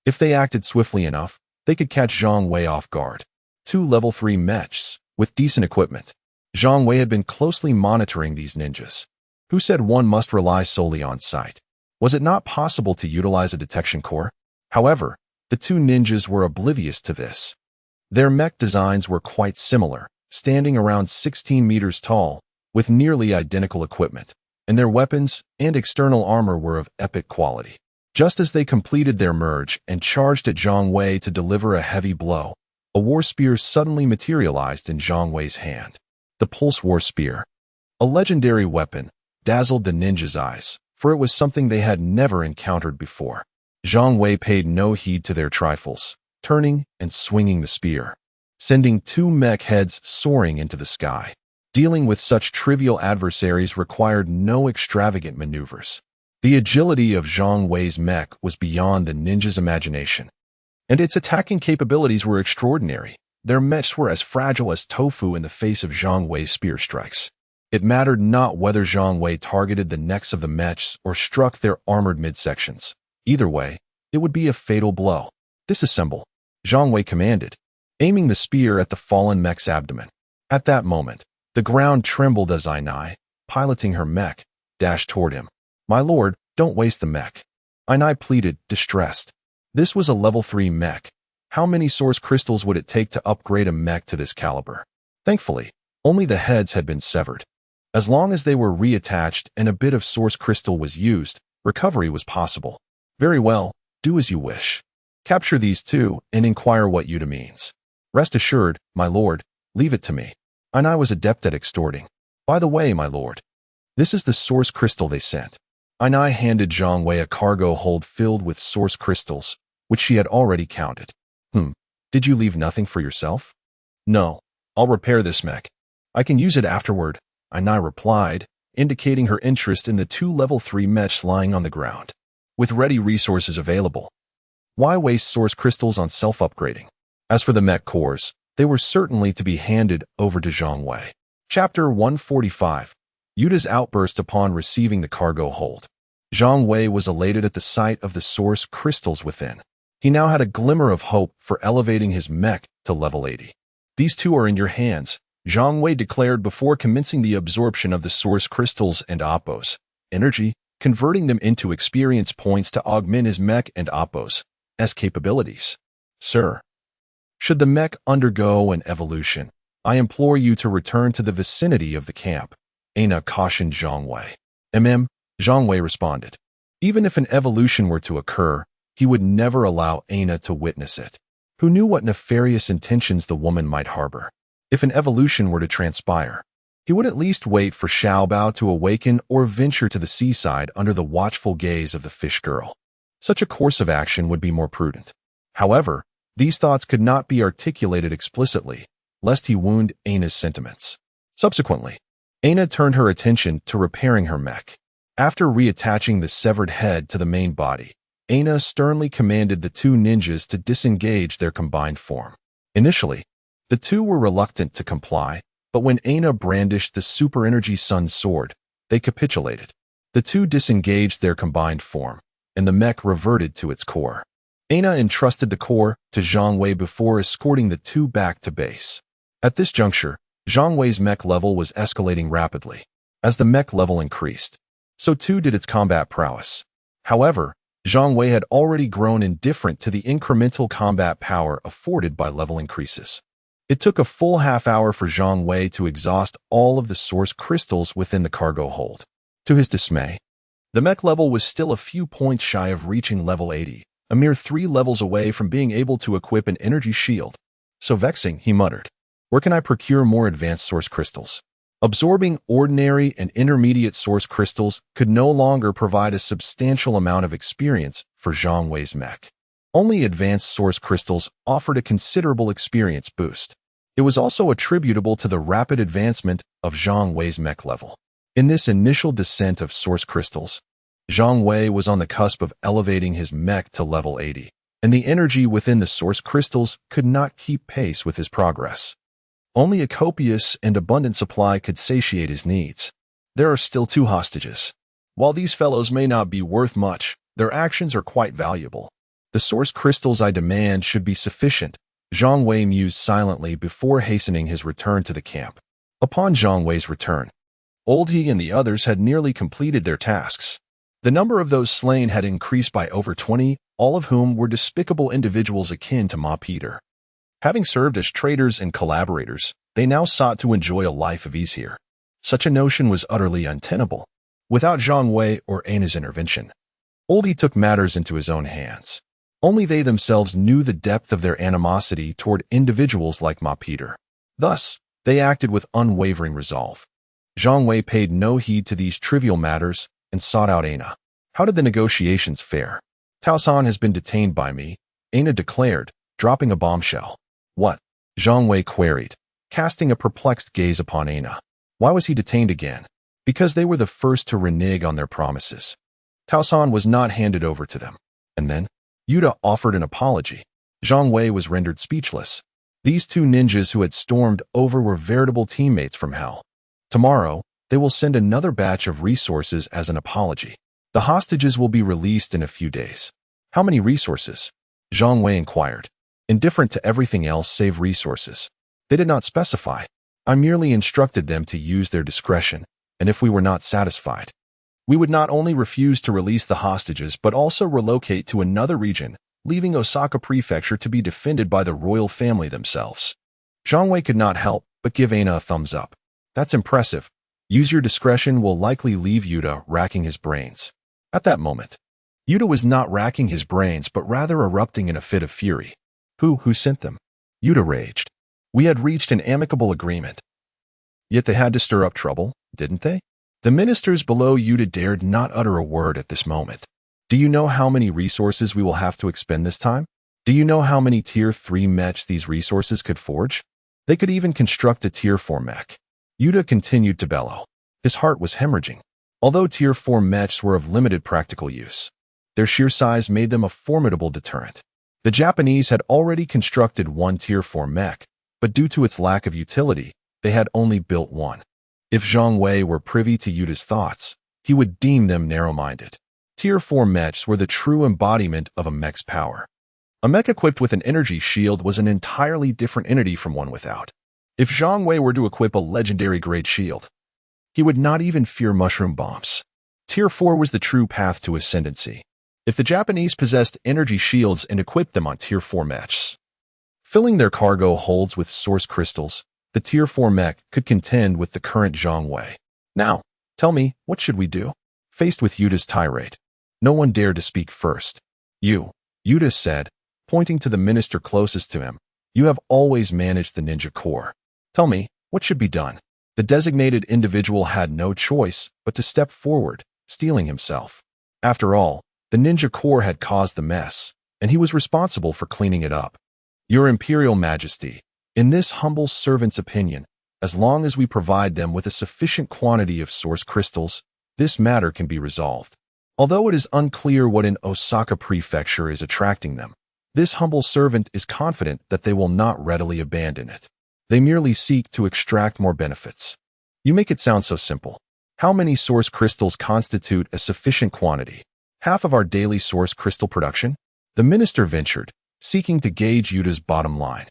if they acted swiftly enough, they could catch Zhang Wei off guard. Two level 3 mechs, with decent equipment. Zhang Wei had been closely monitoring these ninjas. Who said one must rely solely on sight? Was it not possible to utilize a detection core? However, the two ninjas were oblivious to this. Their mech designs were quite similar, standing around 16 meters tall, with nearly identical equipment, and their weapons and external armor were of epic quality. Just as they completed their merge and charged at Zhang Wei to deliver a heavy blow, a war spear suddenly materialized in Zhang Wei's hand. The Pulse War Spear, a legendary weapon, dazzled the ninjas' eyes, for it was something they had never encountered before. Zhang Wei paid no heed to their trifles, turning and swinging the spear, sending two mech heads soaring into the sky. Dealing with such trivial adversaries required no extravagant maneuvers. The agility of Zhang Wei's mech was beyond the ninja's imagination, and its attacking capabilities were extraordinary. Their mechs were as fragile as tofu in the face of Zhang Wei's spear strikes. It mattered not whether Zhang Wei targeted the necks of the mechs or struck their armored midsections. Either way, it would be a fatal blow. Disassemble, Zhang Wei commanded, aiming the spear at the fallen mech's abdomen. At that moment, the ground trembled as Ainai, piloting her mech, dashed toward him. My lord, don't waste the mech. Ainai pleaded, distressed. This was a level 3 mech. How many source crystals would it take to upgrade a mech to this caliber? Thankfully, only the heads had been severed. As long as they were reattached and a bit of source crystal was used, recovery was possible. Very well, do as you wish. Capture these two and inquire what Yuta means. Rest assured, my lord, leave it to me. Ainai was adept at extorting. By the way, my lord, this is the source crystal they sent. Ainai handed Zhang Wei a cargo hold filled with source crystals, which she had already counted. Did you leave nothing for yourself? No, I'll repair this mech. I can use it afterward, Ainai replied, indicating her interest in the two level 3 mechs lying on the ground. With ready resources available, why waste source crystals on self-upgrading? As for the mech cores, they were certainly to be handed over to Zhang Wei. Chapter 145. Yuta's outburst upon receiving the cargo hold. Zhang Wei was elated at the sight of the source crystals within. He now had a glimmer of hope for elevating his mech to level 80. These two are in your hands, Zhang Wei declared before commencing the absorption of the source crystals and Appos, energy, converting them into experience points to augment his mech and Oppo's capabilities. Sir, should the mech undergo an evolution, I implore you to return to the vicinity of the camp, Ana cautioned Zhang Wei. Zhang Wei responded. Even if an evolution were to occur, he would never allow Ana to witness it. Who knew what nefarious intentions the woman might harbor? If an evolution were to transpire, he would at least wait for Xiaobao to awaken or venture to the seaside under the watchful gaze of the fish girl. Such a course of action would be more prudent. However, these thoughts could not be articulated explicitly, lest he wound Ana's sentiments. Subsequently, Ana turned her attention to repairing her mech. After reattaching the severed head to the main body, Ana sternly commanded the two ninjas to disengage their combined form. Initially, the two were reluctant to comply, but when Ana brandished the super energy sun sword, they capitulated. The two disengaged their combined form, and the mech reverted to its core. Ana entrusted the core to Zhang Wei before escorting the two back to base. At this juncture, Zhang Wei's mech level was escalating rapidly. As the mech level increased, so too did its combat prowess. However, Zhang Wei had already grown indifferent to the incremental combat power afforded by level increases. It took a full half-hour for Zhang Wei to exhaust all of the source crystals within the cargo hold. To his dismay, the mech level was still a few points shy of reaching level 80, a mere 3 levels away from being able to equip an energy shield. So vexing, he muttered. Where can I procure more advanced source crystals? Absorbing ordinary and intermediate source crystals could no longer provide a substantial amount of experience for Zhang Wei's mech. Only advanced source crystals offered a considerable experience boost. It was also attributable to the rapid advancement of Zhang Wei's mech level. In this initial descent of source crystals, Zhang Wei was on the cusp of elevating his mech to level 80, and the energy within the source crystals could not keep pace with his progress. Only a copious and abundant supply could satiate his needs. There are still 2 hostages. While these fellows may not be worth much, their actions are quite valuable. The source crystals I demand should be sufficient, Zhang Wei mused silently before hastening his return to the camp. Upon Zhang Wei's return, Old He and the others had nearly completed their tasks. The number of those slain had increased by over 20, all of whom were despicable individuals akin to Ma Peter. Having served as traitors and collaborators, they now sought to enjoy a life of ease here. Such a notion was utterly untenable. Without Zhang Wei or Ana's intervention, Oldie took matters into his own hands. Only they themselves knew the depth of their animosity toward individuals like Ma Peter. Thus, they acted with unwavering resolve. Zhang Wei paid no heed to these trivial matters and sought out Ana. How did the negotiations fare? Tao San has been detained by me, Ana declared, dropping a bombshell. What? Zhang Wei queried, casting a perplexed gaze upon Ana. Why was he detained again? Because they were the first to renege on their promises. Tao San was not handed over to them. And then, Yuta offered an apology. Zhang Wei was rendered speechless. These 2 ninjas who had stormed over were veritable teammates from hell. Tomorrow, they will send another batch of resources as an apology. The hostages will be released in a few days. How many resources? Zhang Wei inquired, indifferent to everything else save resources. They did not specify. I merely instructed them to use their discretion, and if we were not satisfied, we would not only refuse to release the hostages but also relocate to another region, leaving Osaka Prefecture to be defended by the royal family themselves. Zhang Wei could not help but give Ana a thumbs up. That's impressive. Use your discretion will likely leave Yuta racking his brains. At that moment, Yuta was not racking his brains but rather erupting in a fit of fury. Who sent them? Yuta raged. We had reached an amicable agreement. Yet they had to stir up trouble, didn't they? The ministers below Yuta dared not utter a word at this moment. Do you know how many resources we will have to expend this time? Do you know how many Tier 3 mechs these resources could forge? They could even construct a Tier 4 mech. Yuta continued to bellow. His heart was hemorrhaging. Although Tier 4 mechs were of limited practical use, their sheer size made them a formidable deterrent. The Japanese had already constructed 1 Tier 4 mech, but due to its lack of utility, they had only built 1. If Zhang Wei were privy to Yuta's thoughts, he would deem them narrow-minded. Tier 4 mechs were the true embodiment of a mech's power. A mech equipped with an energy shield was an entirely different entity from one without. If Zhang Wei were to equip a legendary grade shield, he would not even fear mushroom bombs. Tier 4 was the true path to ascendancy. If the Japanese possessed energy shields and equipped them on Tier 4 mechs, filling their cargo holds with source crystals, the Tier 4 mech could contend with the current Zhang Wei. Now, tell me, what should we do? Faced with Yuta's tirade, no one dared to speak first. Yuta said, pointing to the minister closest to him, you have always managed the ninja corps. Tell me, what should be done? The designated individual had no choice but to step forward, steeling himself. After all, the ninja corps had caused the mess, and he was responsible for cleaning it up. Your Imperial Majesty, in this humble servant's opinion, as long as we provide them with a sufficient quantity of source crystals, this matter can be resolved. Although it is unclear what in Osaka Prefecture is attracting them, this humble servant is confident that they will not readily abandon it. They merely seek to extract more benefits. You make it sound so simple. How many source crystals constitute a sufficient quantity? Half of our daily source crystal production? The minister ventured, seeking to gauge Yuta's bottom line.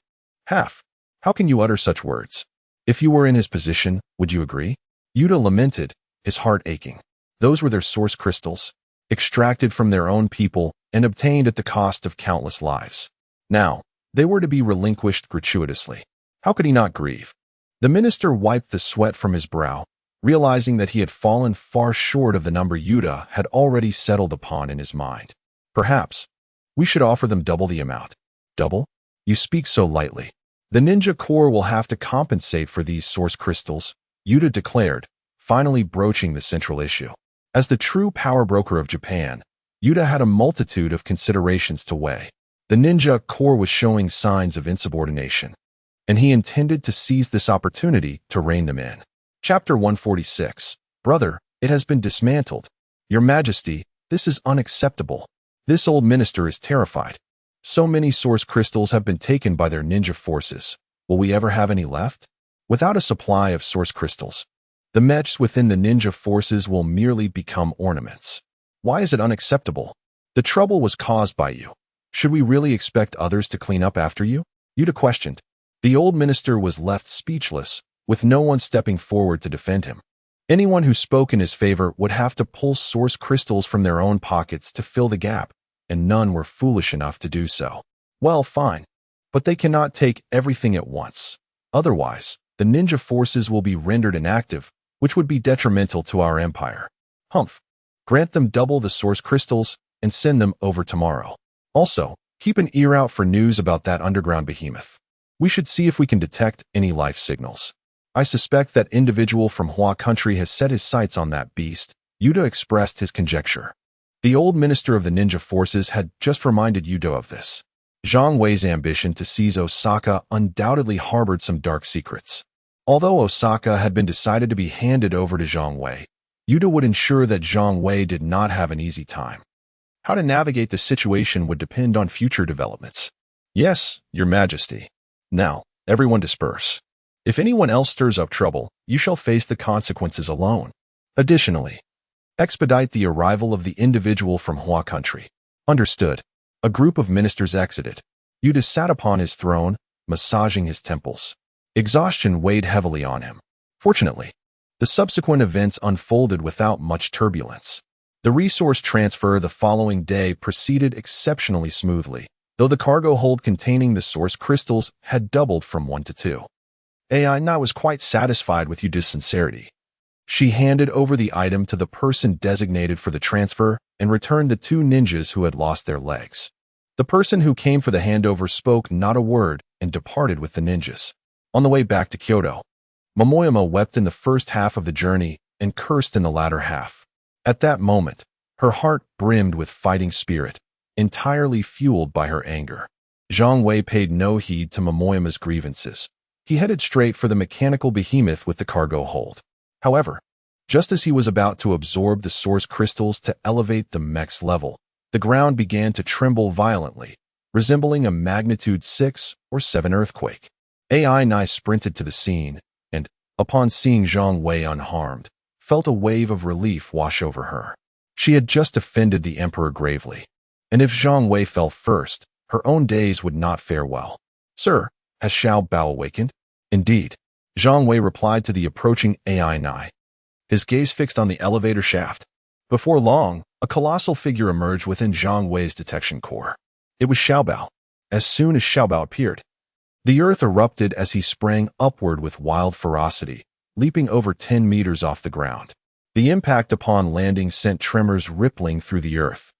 Half? How can you utter such words? If you were in his position, would you agree? Yuta lamented, his heart aching. Those were their source crystals, extracted from their own people and obtained at the cost of countless lives. Now, they were to be relinquished gratuitously. How could he not grieve? The minister wiped the sweat from his brow, realizing that he had fallen far short of the number Yuta had already settled upon in his mind. Perhaps, we should offer them double the amount. Double? You speak so lightly. The ninja corps will have to compensate for these source crystals, Yuta declared, finally broaching the central issue. As the true power broker of Japan, Yuta had a multitude of considerations to weigh. The ninja corps was showing signs of insubordination, and he intended to seize this opportunity to rein them in. Chapter 146. Brother, it has been dismantled. Your Majesty, this is unacceptable. This old minister is terrified. So many source crystals have been taken by their ninja forces. Will we ever have any left? Without a supply of source crystals, the mechs within the ninja forces will merely become ornaments. Why is it unacceptable? The trouble was caused by you. Should we really expect others to clean up after you? Yuta questioned. The old minister was left speechless, with no one stepping forward to defend him. Anyone who spoke in his favor would have to pull source crystals from their own pockets to fill the gap, and none were foolish enough to do so. Well, fine. But they cannot take everything at once. Otherwise, the ninja forces will be rendered inactive, which would be detrimental to our empire. Humph. Grant them double the source crystals and send them over tomorrow. Also, keep an ear out for news about that underground behemoth. We should see if we can detect any life signals. I suspect that individual from Hua country has set his sights on that beast, Yuta expressed his conjecture. The old minister of the ninja forces had just reminded Yuta of this. Zhang Wei's ambition to seize Osaka undoubtedly harbored some dark secrets. Although Osaka had been decided to be handed over to Zhang Wei, Yuta would ensure that Zhang Wei did not have an easy time. How to navigate the situation would depend on future developments. Yes, Your Majesty. Now, everyone disperse. If anyone else stirs up trouble, you shall face the consequences alone. Additionally, expedite the arrival of the individual from Hua country. Understood. A group of ministers exited. Yuta sat upon his throne, massaging his temples. Exhaustion weighed heavily on him. Fortunately, the subsequent events unfolded without much turbulence. The resource transfer the following day proceeded exceptionally smoothly, though the cargo hold containing the source crystals had doubled from 1 to 2. Aina was quite satisfied with Yuta's sincerity. She handed over the item to the person designated for the transfer and returned the 2 ninjas who had lost their legs. The person who came for the handover spoke not a word and departed with the ninjas. On the way back to Kyoto, Momoyama wept in the first half of the journey and cursed in the latter half. At that moment, her heart brimmed with fighting spirit, entirely fueled by her anger. Zhang Wei paid no heed to Momoyama's grievances. He headed straight for the mechanical behemoth with the cargo hold. However, just as he was about to absorb the source crystals to elevate the mech's level, the ground began to tremble violently, resembling a magnitude 6 or 7 earthquake. Aina sprinted to the scene, and, upon seeing Zhang Wei unharmed, felt a wave of relief wash over her. She had just offended the emperor gravely, and if Zhang Wei fell first, her own days would not fare well. Sir, has Xiao Bao awakened? Indeed. Zhang Wei replied to the approaching Aina, his gaze fixed on the elevator shaft. Before long, a colossal figure emerged within Zhang Wei's detection core. It was Xiaobao. As soon as Xiaobao appeared, the earth erupted as he sprang upward with wild ferocity, leaping over 10 meters off the ground. The impact upon landing sent tremors rippling through the earth,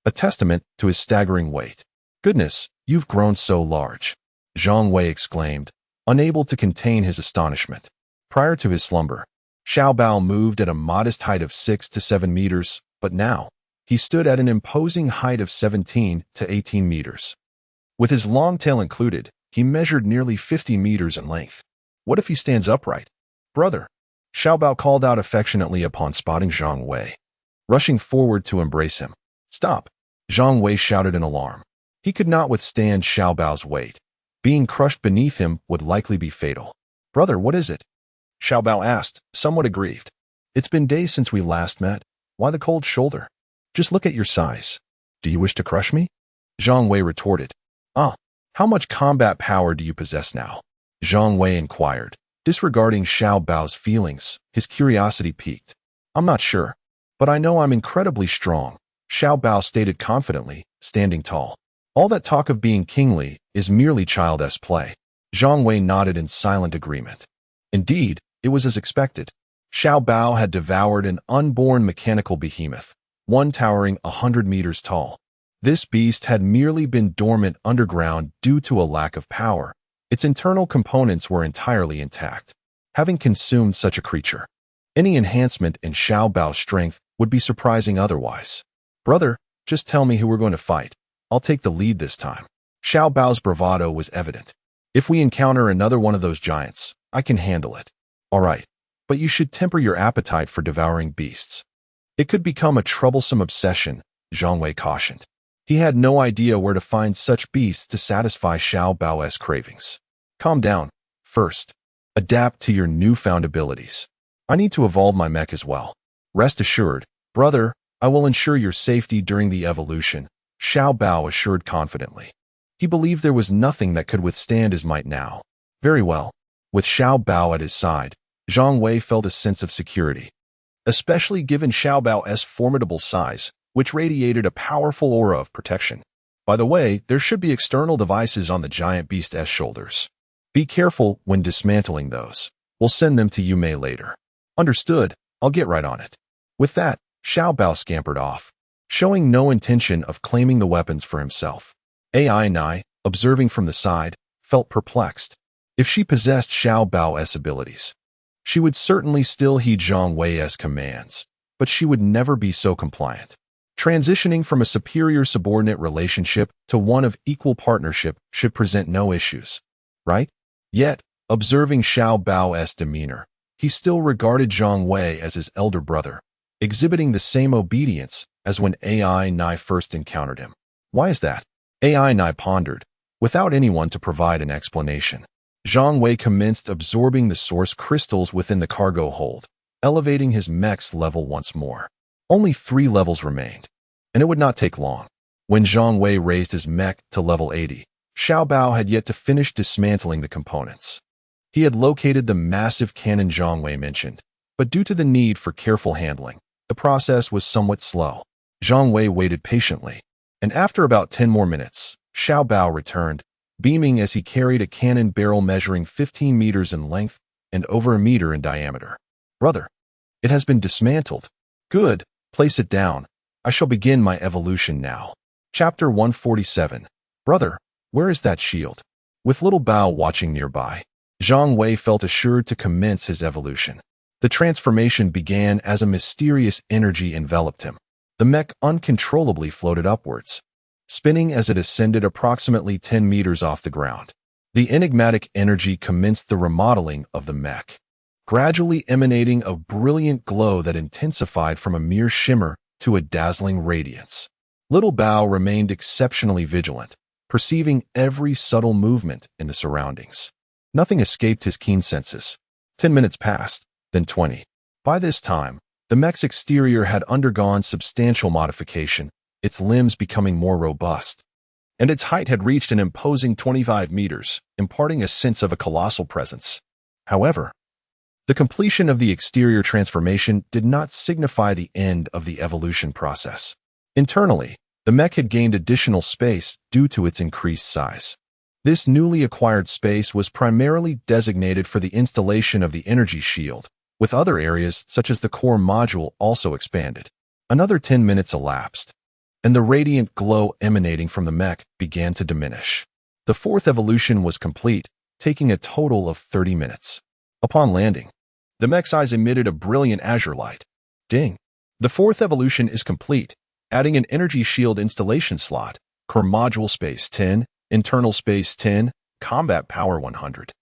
a testament to his staggering weight. "Goodness, you've grown so large," Zhang Wei exclaimed, unable to contain his astonishment. Prior to his slumber, Xiaobao moved at a modest height of 6 to 7 meters, but now, he stood at an imposing height of 17 to 18 meters. With his long tail included, he measured nearly 50 meters in length. "What if he stands upright?" "Brother," Xiaobao called out affectionately upon spotting Zhang Wei, rushing forward to embrace him. "Stop!" Zhang Wei shouted in alarm. He could not withstand Xiaobao's weight. Being crushed beneath him would likely be fatal. "Brother, what is it?" Xiaobao asked, somewhat aggrieved. "It's been days since we last met. Why the cold shoulder? Just look at your size. Do you wish to crush me?" Zhang Wei retorted. How much combat power do you possess now?" Zhang Wei inquired. Disregarding Xiaobao's feelings, his curiosity piqued. "I'm not sure, but I know I'm incredibly strong," Xiaobao stated confidently, standing tall. "All that talk of being kingly is merely childish play." Zhang Wei nodded in silent agreement. Indeed, it was as expected. Xiaobao had devoured an unborn mechanical behemoth, one towering 100 meters tall. This beast had merely been dormant underground due to a lack of power. Its internal components were entirely intact. Having consumed such a creature, any enhancement in Xiaobao's strength would be surprising otherwise. "Brother, just tell me who we're going to fight. I'll take the lead this time." Xiaobao's bravado was evident. "If we encounter another one of those giants, I can handle it." "All right, but you should temper your appetite for devouring beasts. It could become a troublesome obsession," Zhang Wei cautioned. He had no idea where to find such beasts to satisfy Xiaobao's cravings. "Calm down. First, adapt to your newfound abilities. I need to evolve my mech as well. Rest assured, brother, I will ensure your safety during the evolution," Xiaobao assured confidently. He believed there was nothing that could withstand his might now. Very well. With Xiaobao at his side, Zhang Wei felt a sense of security, especially given Xiaobao's formidable size, which radiated a powerful aura of protection. By the way, there should be external devices on the giant beast's shoulders. Be careful when dismantling those. We'll send them to you later. Understood, I'll get right on it. With that, Xiaobao scampered off, showing no intention of claiming the weapons for himself. AI Nai, observing from the side, felt perplexed. If she possessed Xiaobao's abilities, she would certainly still heed Zhang Wei's commands, but she would never be so compliant. Transitioning from a superior-subordinate relationship to one of equal partnership should present no issues, right? Yet, observing Xiaobao's demeanor, he still regarded Zhang Wei as his elder brother, exhibiting the same obedience as when AI Nai first encountered him. Why is that? AI Nai pondered, without anyone to provide an explanation. Zhang Wei commenced absorbing the source crystals within the cargo hold, elevating his mech's level once more. Only 3 levels remained, and it would not take long. When Zhang Wei raised his mech to level 80, Xiaobao had yet to finish dismantling the components. He had located the massive cannon Zhang Wei mentioned, but due to the need for careful handling, the process was somewhat slow. Zhang Wei waited patiently, and after about 10 more minutes, Xiaobao returned, beaming as he carried a cannon barrel measuring 15 meters in length and over a meter in diameter. "Brother, it has been dismantled." "Good. Place it down. I shall begin my evolution now." Chapter 147. "Brother, where is that shield?" With little Bao watching nearby, Zhang Wei felt assured to commence his evolution. The transformation began as a mysterious energy enveloped him. The mech uncontrollably floated upwards, spinning as it ascended approximately 10 meters off the ground. The enigmatic energy commenced the remodeling of the mech, gradually emanating a brilliant glow that intensified from a mere shimmer to a dazzling radiance. Little Bao remained exceptionally vigilant, perceiving every subtle movement in the surroundings. Nothing escaped his keen senses. 10 minutes passed, then 20. By this time, the mech's exterior had undergone substantial modification, its limbs becoming more robust, and its height had reached an imposing 25 meters, imparting a sense of a colossal presence. However, The completion of the exterior transformation did not signify the end of the evolution process. Internally, the mech had gained additional space due to its increased size. This newly acquired space was primarily designated for the installation of the energy shield, with other areas such as the core module also expanded. Another 10 minutes elapsed, and the radiant glow emanating from the mech began to diminish. The fourth evolution was complete, taking a total of 30 minutes. Upon landing, the mech's eyes emitted a brilliant azure light. Ding! The fourth evolution is complete, adding an energy shield installation slot, core module space 10, internal space 10, combat power 100.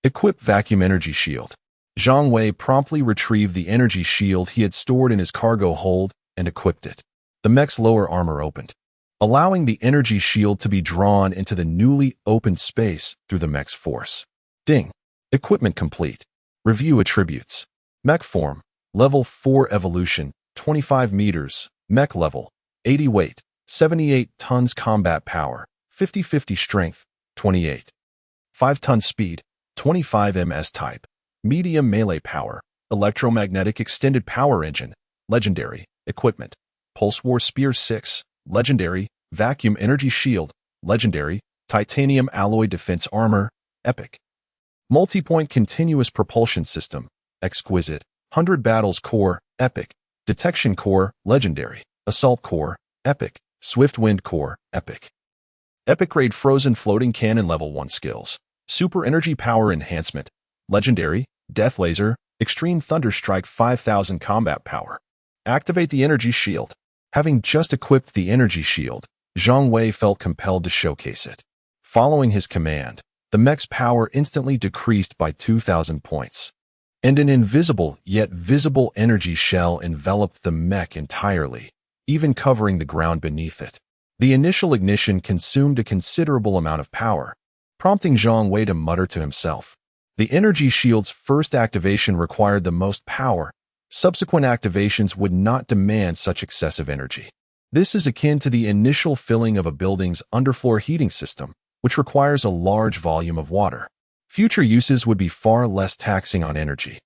Equip vacuum energy shield. Zhang Wei promptly retrieved the energy shield he had stored in his cargo hold and equipped it. The mech's lower armor opened, allowing the energy shield to be drawn into the newly opened space through the mech's force. Ding! Equipment complete. Review attributes. Mech form, level 4 evolution, 25 meters, mech level, 80 weight, 78 tons combat power, 50-50 strength, 28. 5 ton speed, 25 ms type, medium melee power, electromagnetic extended power engine, legendary, equipment, pulse war spear 6, legendary, vacuum energy shield, legendary, titanium alloy defense armor, epic. Multi-point continuous propulsion system, exquisite, 100 battles core, epic, detection core, legendary, assault core, epic, swift wind core, epic. Epic grade frozen floating cannon level 1 skills, super energy power enhancement, legendary, death laser, extreme thunder strike 5000 combat power. Activate the energy shield. Having just equipped the energy shield, Zhang Wei felt compelled to showcase it. Following his command, the mech's power instantly decreased by 2000 points, and an invisible yet visible energy shell enveloped the mech entirely, even covering the ground beneath it. The initial ignition consumed a considerable amount of power, prompting Zhang Wei to mutter to himself. The energy shield's first activation required the most power. Subsequent activations would not demand such excessive energy. This is akin to the initial filling of a building's underfloor heating system, which requires a large volume of water. Future uses would be far less taxing on energy.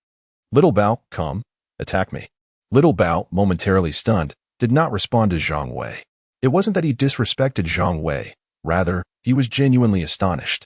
Little Bao, come, attack me. Little Bao, momentarily stunned, did not respond to Zhang Wei. It wasn't that he disrespected Zhang Wei, rather, he was genuinely astonished.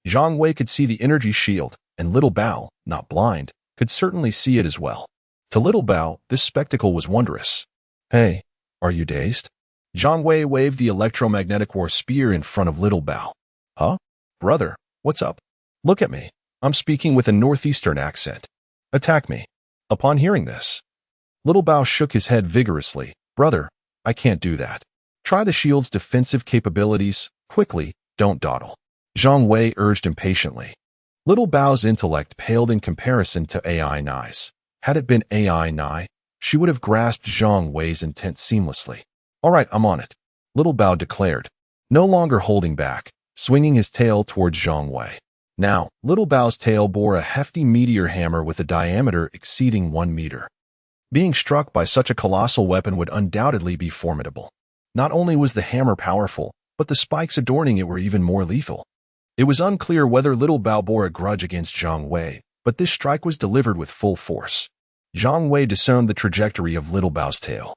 Zhang Wei could see the energy shield, and Little Bao, not blind, could certainly see it as well. To Little Bao, this spectacle was wondrous. Hey, are you dazed? Zhang Wei waved the electromagnetic war spear in front of Little Bao. Huh? Brother, what's up? Look at me. I'm speaking with a northeastern accent. Attack me. Upon hearing this, Little Bao shook his head vigorously. Brother, I can't do that. Try the shield's defensive capabilities, quickly, don't dawdle. Zhang Wei urged impatiently. Little Bao's intellect paled in comparison to AI Nai's. Had it been AI Nai, she would have grasped Zhang Wei's intent seamlessly. All right, I'm on it, Little Bao declared, no longer holding back, swinging his tail towards Zhang Wei. Now, Little Bao's tail bore a hefty meteor hammer with a diameter exceeding 1 meter. Being struck by such a colossal weapon would undoubtedly be formidable. Not only was the hammer powerful, but the spikes adorning it were even more lethal. It was unclear whether Little Bao bore a grudge against Zhang Wei, but this strike was delivered with full force. Zhang Wei discerned the trajectory of Little Bao's tail.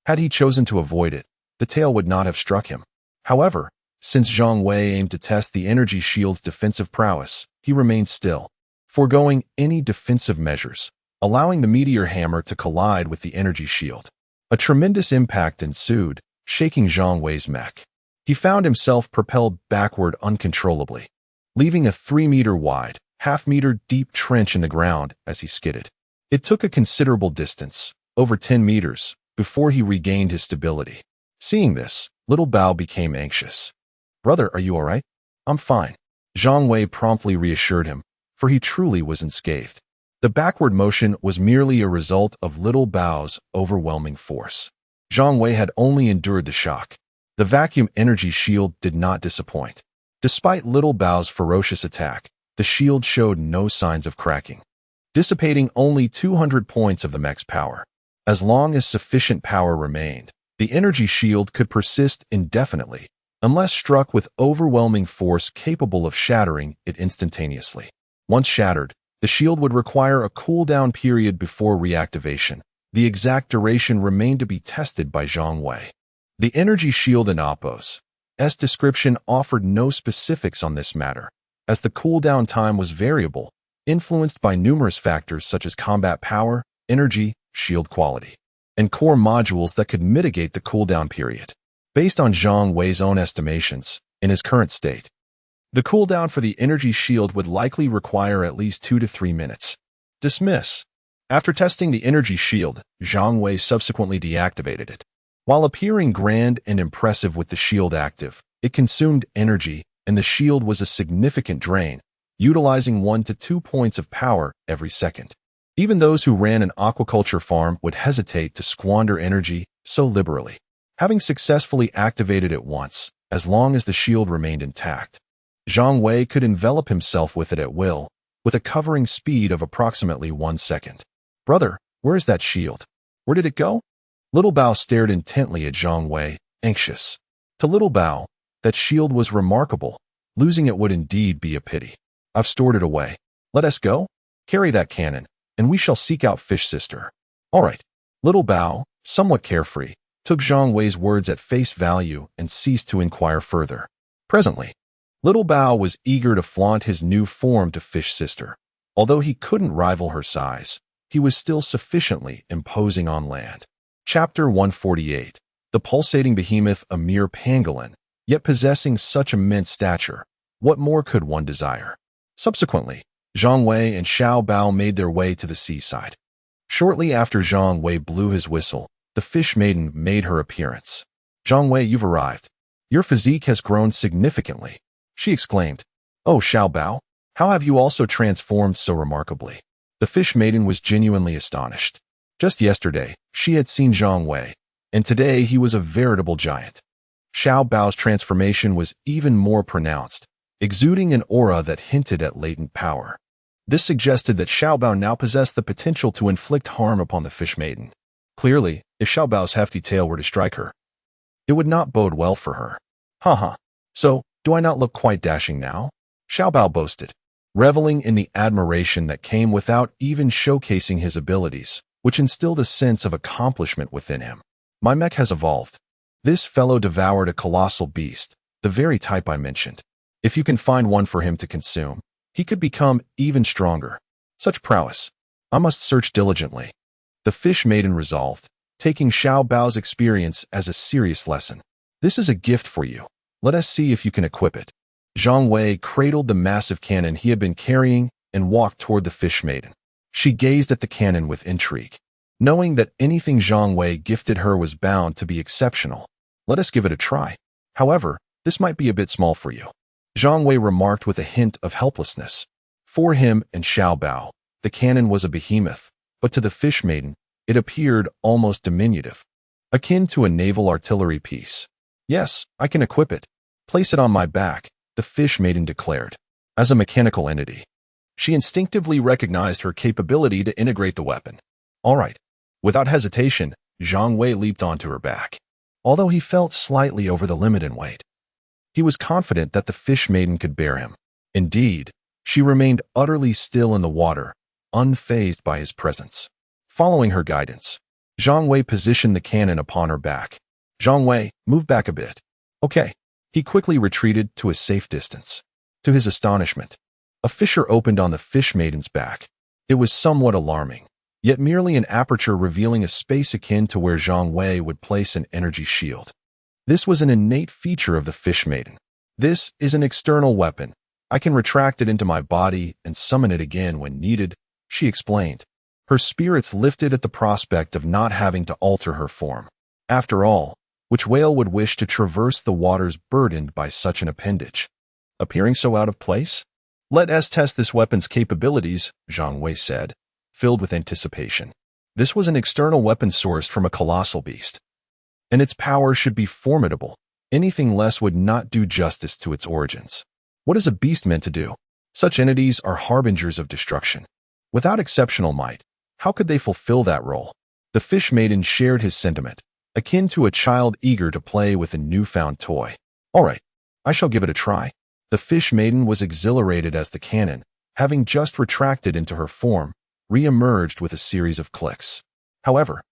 Had he chosen to avoid it, the tail would not have struck him. However, since Zhang Wei aimed to test the energy shield's defensive prowess, he remained still, foregoing any defensive measures, allowing the meteor hammer to collide with the energy shield. A tremendous impact ensued, shaking Zhang Wei's mech. He found himself propelled backward uncontrollably, leaving a 3-meter-wide, half-meter-deep trench in the ground as he skidded. It took a considerable distance, over 10 meters, before he regained his stability. Seeing this, Little Bao became anxious. Brother, are you all right? I'm fine. Zhang Wei promptly reassured him, for he truly was unscathed. The backward motion was merely a result of Little Bao's overwhelming force. Zhang Wei had only endured the shock. The vacuum energy shield did not disappoint. Despite Little Bao's ferocious attack, the shield showed no signs of cracking, dissipating only 200 points of the mech's power. As long as sufficient power remained, the energy shield could persist indefinitely, unless struck with overwhelming force capable of shattering it instantaneously. Once shattered, The shield would require a cooldown period before reactivation. The exact duration remained to be tested by Zhang Wei. The energy shield in Apos' description offered no specifics on this matter, as the cooldown time was variable, influenced by numerous factors such as combat power, energy, shield quality, and core modules that could mitigate the cooldown period. Based on Zhang Wei's own estimations, in his current state, the cooldown for the energy shield would likely require at least 2 to 3 minutes. Dismiss. After testing the energy shield, Zhang Wei subsequently deactivated it. While appearing grand and impressive with the shield active, it consumed energy, and the shield was a significant drain, utilizing 1 to 2 points of power every second. Even those who ran an aquaculture farm would hesitate to squander energy so liberally. Having successfully activated it once, as long as the shield remained intact, Zhang Wei could envelop himself with it at will, with a covering speed of approximately 1 second. Brother, where is that shield? Where did it go? Little Bao stared intently at Zhang Wei, anxious. To Little Bao, that shield was remarkable. Losing it would indeed be a pity. I've stored it away. Let us go. Carry that cannon, and we shall seek out Fish Sister. All right. Little Bao, somewhat carefree, took Zhang Wei's words at face value and ceased to inquire further. Presently, Little Bao was eager to flaunt his new form to Fish Sister. Although he couldn't rival her size, he was still sufficiently imposing on land. Chapter 148. The pulsating behemoth, a mere pangolin, yet possessing such immense stature. What more could one desire? Subsequently, Zhang Wei and Xiao Bao made their way to the seaside. Shortly after Zhang Wei blew his whistle, the fish maiden made her appearance. Zhang Wei, you've arrived. Your physique has grown significantly, she exclaimed. Oh, Xiao Bao, how have you also transformed so remarkably? The fish maiden was genuinely astonished. Just yesterday, she had seen Zhang Wei, and today he was a veritable giant. Xiao Bao's transformation was even more pronounced, exuding an aura that hinted at latent power. This suggested that Xiao Bao now possessed the potential to inflict harm upon the fish maiden. Clearly, if Xiao Bao's hefty tail were to strike her, it would not bode well for her. Haha. So, do I not look quite dashing now? Xiao Bao boasted, reveling in the admiration that came without even showcasing his abilities, which instilled a sense of accomplishment within him. My mech has evolved. This fellow devoured a colossal beast, the very type I mentioned. If you can find one for him to consume, he could become even stronger. Such prowess. I must search diligently. The fish maiden resolved, taking Xiao Bao's experience as a serious lesson. This is a gift for you. Let us see if you can equip it. Zhang Wei cradled the massive cannon he had been carrying and walked toward the fish maiden. She gazed at the cannon with intrigue, knowing that anything Zhang Wei gifted her was bound to be exceptional. Let us give it a try. However, this might be a bit small for you, Zhang Wei remarked with a hint of helplessness. For him and Xiao Bao, the cannon was a behemoth, but to the fish maiden, it appeared almost diminutive, akin to a naval artillery piece. Yes, I can equip it. Place it on my back, the fish maiden declared. As a mechanical entity, she instinctively recognized her capability to integrate the weapon. All right. Without hesitation, Zhang Wei leaped onto her back. Although he felt slightly over the limit in weight, he was confident that the fish maiden could bear him. Indeed, she remained utterly still in the water, unfazed by his presence. Following her guidance, Zhang Wei positioned the cannon upon her back. Zhang Wei, move back a bit. Okay. He quickly retreated to a safe distance. To his astonishment, a fissure opened on the fish maiden's back. It was somewhat alarming, yet merely an aperture revealing a space akin to where Zhang Wei would place an energy shield. This was an innate feature of the fish maiden. This is an external weapon. I can retract it into my body and summon it again when needed, she explained. Her spirits lifted at the prospect of not having to alter her form. After all, which whale would wish to traverse the waters burdened by such an appendage? Appearing so out of place? Let us test this weapon's capabilities, Zhang Wei said, filled with anticipation. This was an external weapon sourced from a colossal beast, and its power should be formidable. Anything less would not do justice to its origins. What is a beast meant to do? Such entities are harbingers of destruction. Without exceptional might, how could they fulfill that role? The fish maiden shared his sentiment, akin to a child eager to play with a newfound toy. All right, I shall give it a try. The fish maiden was exhilarated as the cannon, having just retracted into her form, re-emerged with a series of clicks. However,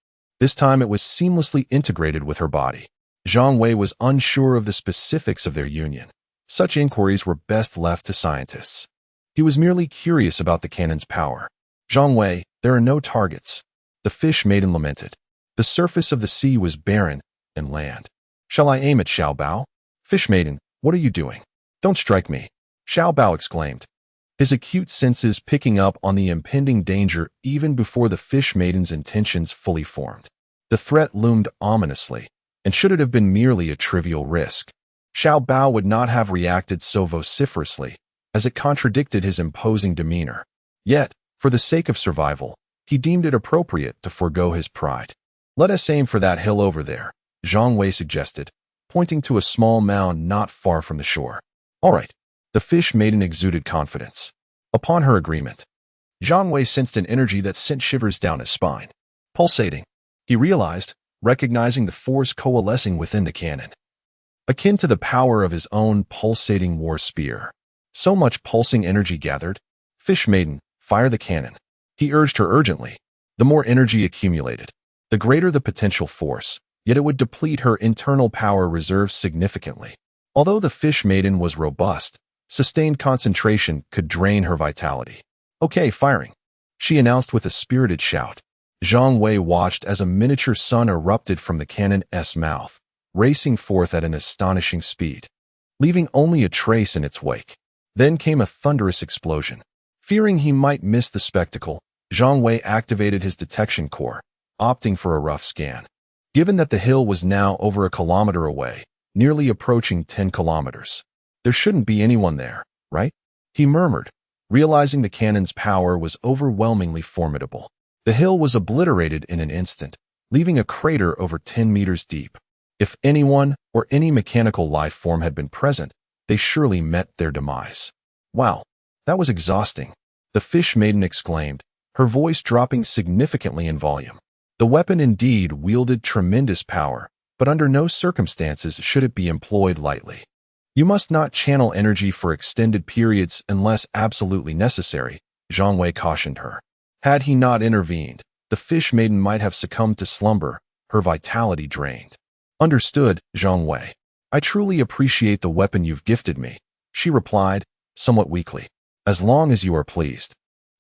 this time it was seamlessly integrated with her body. Zhang Wei was unsure of the specifics of their union. Such inquiries were best left to scientists. He was merely curious about the cannon's power. Zhang Wei, there are no targets. The fish maiden lamented. The surface of the sea was barren, and land. Shall I aim at Xiao Bao? Fish maiden, what are you doing? Don't strike me. Xiao Bao exclaimed, his acute senses picking up on the impending danger even before the fish maiden's intentions fully formed. The threat loomed ominously, and should it have been merely a trivial risk, Xiao Bao would not have reacted so vociferously, as it contradicted his imposing demeanor. Yet, for the sake of survival, he deemed it appropriate to forego his pride. Let us aim for that hill over there, Zhang Wei suggested, pointing to a small mound not far from the shore. All right. The fish maiden exuded confidence. Upon her agreement, Zhang Wei sensed an energy that sent shivers down his spine. Pulsating, he realized, recognizing the force coalescing within the cannon. Akin to the power of his own pulsating war spear. So much pulsing energy gathered. Fish maiden, fire the cannon. He urged her urgently. The more energy accumulated, the greater the potential force, yet it would deplete her internal power reserves significantly. Although the fish maiden was robust, sustained concentration could drain her vitality. Okay, firing, she announced with a spirited shout. Zhang Wei watched as a miniature sun erupted from the cannon's mouth, racing forth at an astonishing speed, leaving only a trace in its wake. Then came a thunderous explosion. Fearing he might miss the spectacle, Zhang Wei activated his detection core, opting for a rough scan. Given that the hill was now over a kilometer away, nearly approaching 10 kilometers, there shouldn't be anyone there, right? He murmured, realizing the cannon's power was overwhelmingly formidable. The hill was obliterated in an instant, leaving a crater over 10 meters deep. If anyone or any mechanical life form had been present, they surely met their demise. Wow, that was exhausting, the fish maiden exclaimed, her voice dropping significantly in volume. The weapon indeed wielded tremendous power, but under no circumstances should it be employed lightly. You must not channel energy for extended periods unless absolutely necessary, Zhang Wei cautioned her. Had he not intervened, the fish maiden might have succumbed to slumber, her vitality drained. Understood, Zhang Wei. I truly appreciate the weapon you've gifted me, she replied, somewhat weakly. As long as you are pleased.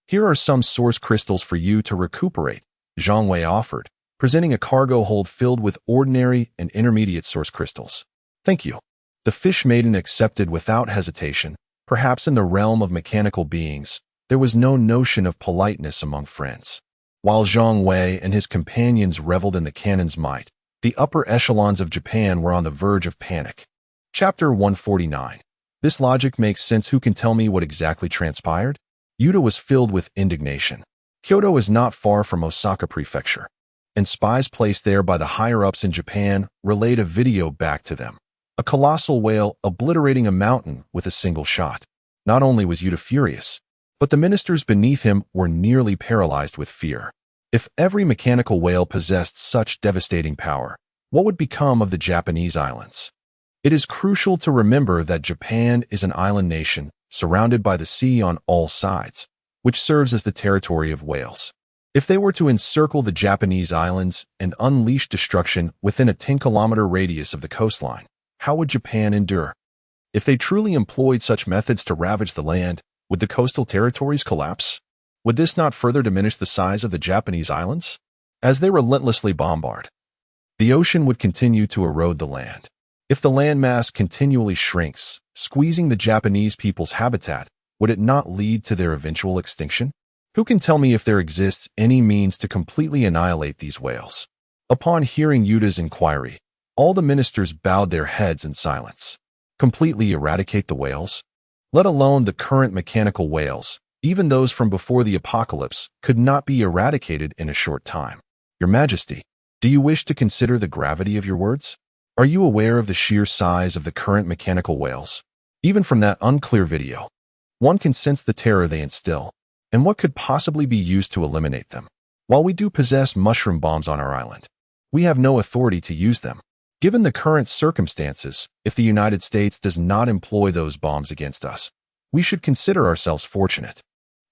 Here are some source crystals for you to recuperate, Zhang Wei offered, presenting a cargo hold filled with ordinary and intermediate source crystals. Thank you. The fish maiden accepted without hesitation. Perhaps in the realm of mechanical beings, there was no notion of politeness among friends. While Zhang Wei and his companions reveled in the cannon's might, the upper echelons of Japan were on the verge of panic. Chapter 149. This logic makes sense. Who can tell me what exactly transpired? Yuta was filled with indignation. Kyoto is not far from Osaka Prefecture, and spies placed there by the higher-ups in Japan relayed a video back to them. A colossal whale obliterating a mountain with a single shot. Not only was Yuta furious, but the ministers beneath him were nearly paralyzed with fear. If every mechanical whale possessed such devastating power, what would become of the Japanese islands? It is crucial to remember that Japan is an island nation surrounded by the sea on all sides, which serves as the territory of whales. If they were to encircle the Japanese islands and unleash destruction within a 10-kilometer radius of the coastline, how would Japan endure? If they truly employed such methods to ravage the land, would the coastal territories collapse? Would this not further diminish the size of the Japanese islands? As they relentlessly bombard, the ocean would continue to erode the land. If the landmass continually shrinks, squeezing the Japanese people's habitat, would it not lead to their eventual extinction? Who can tell me if there exists any means to completely annihilate these whales? Upon hearing Yuta's inquiry, all the ministers bowed their heads in silence. Completely eradicate the whales? Let alone the current mechanical whales, even those from before the apocalypse, could not be eradicated in a short time. Your Majesty, do you wish to consider the gravity of your words? Are you aware of the sheer size of the current mechanical whales? Even from that unclear video, one can sense the terror they instill, and what could possibly be used to eliminate them. While we do possess mushroom bombs on our island, we have no authority to use them. Given the current circumstances, if the United States does not employ those bombs against us, we should consider ourselves fortunate.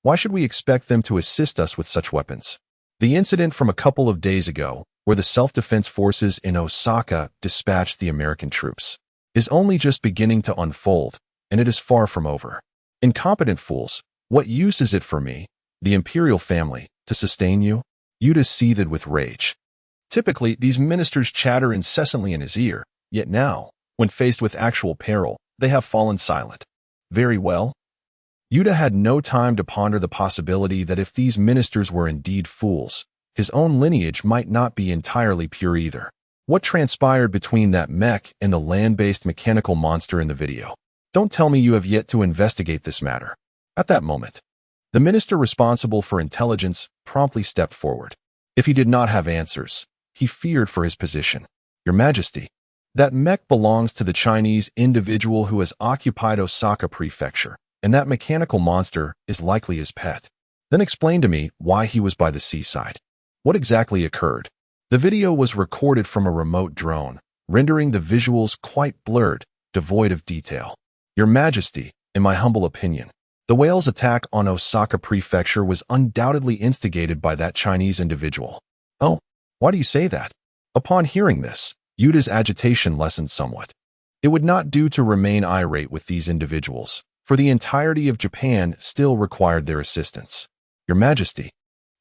Why should we expect them to assist us with such weapons? The incident from a couple of days ago, where the self-defense forces in Osaka dispatched the American troops, is only just beginning to unfold, and it is far from over. Incompetent fools, what use is it for me, the imperial family, to sustain you? Yuta seethed with rage. Typically, these ministers chatter incessantly in his ear, yet now, when faced with actual peril, they have fallen silent. Very well. Yuta had no time to ponder the possibility that if these ministers were indeed fools, his own lineage might not be entirely pure either. What transpired between that mech and the land-based mechanical monster in the video? Don't tell me you have yet to investigate this matter. At that moment, the minister responsible for intelligence promptly stepped forward. If he did not have answers, he feared for his position. Your Majesty, that mech belongs to the Chinese individual who has occupied Osaka Prefecture, and that mechanical monster is likely his pet. Then explain to me why he was by the seaside. What exactly occurred? The video was recorded from a remote drone, rendering the visuals quite blurred, devoid of detail. Your Majesty, in my humble opinion, the whale's attack on Osaka Prefecture was undoubtedly instigated by that Chinese individual. Oh, why do you say that? Upon hearing this, Yuta's agitation lessened somewhat. It would not do to remain irate with these individuals, for the entirety of Japan still required their assistance. Your Majesty,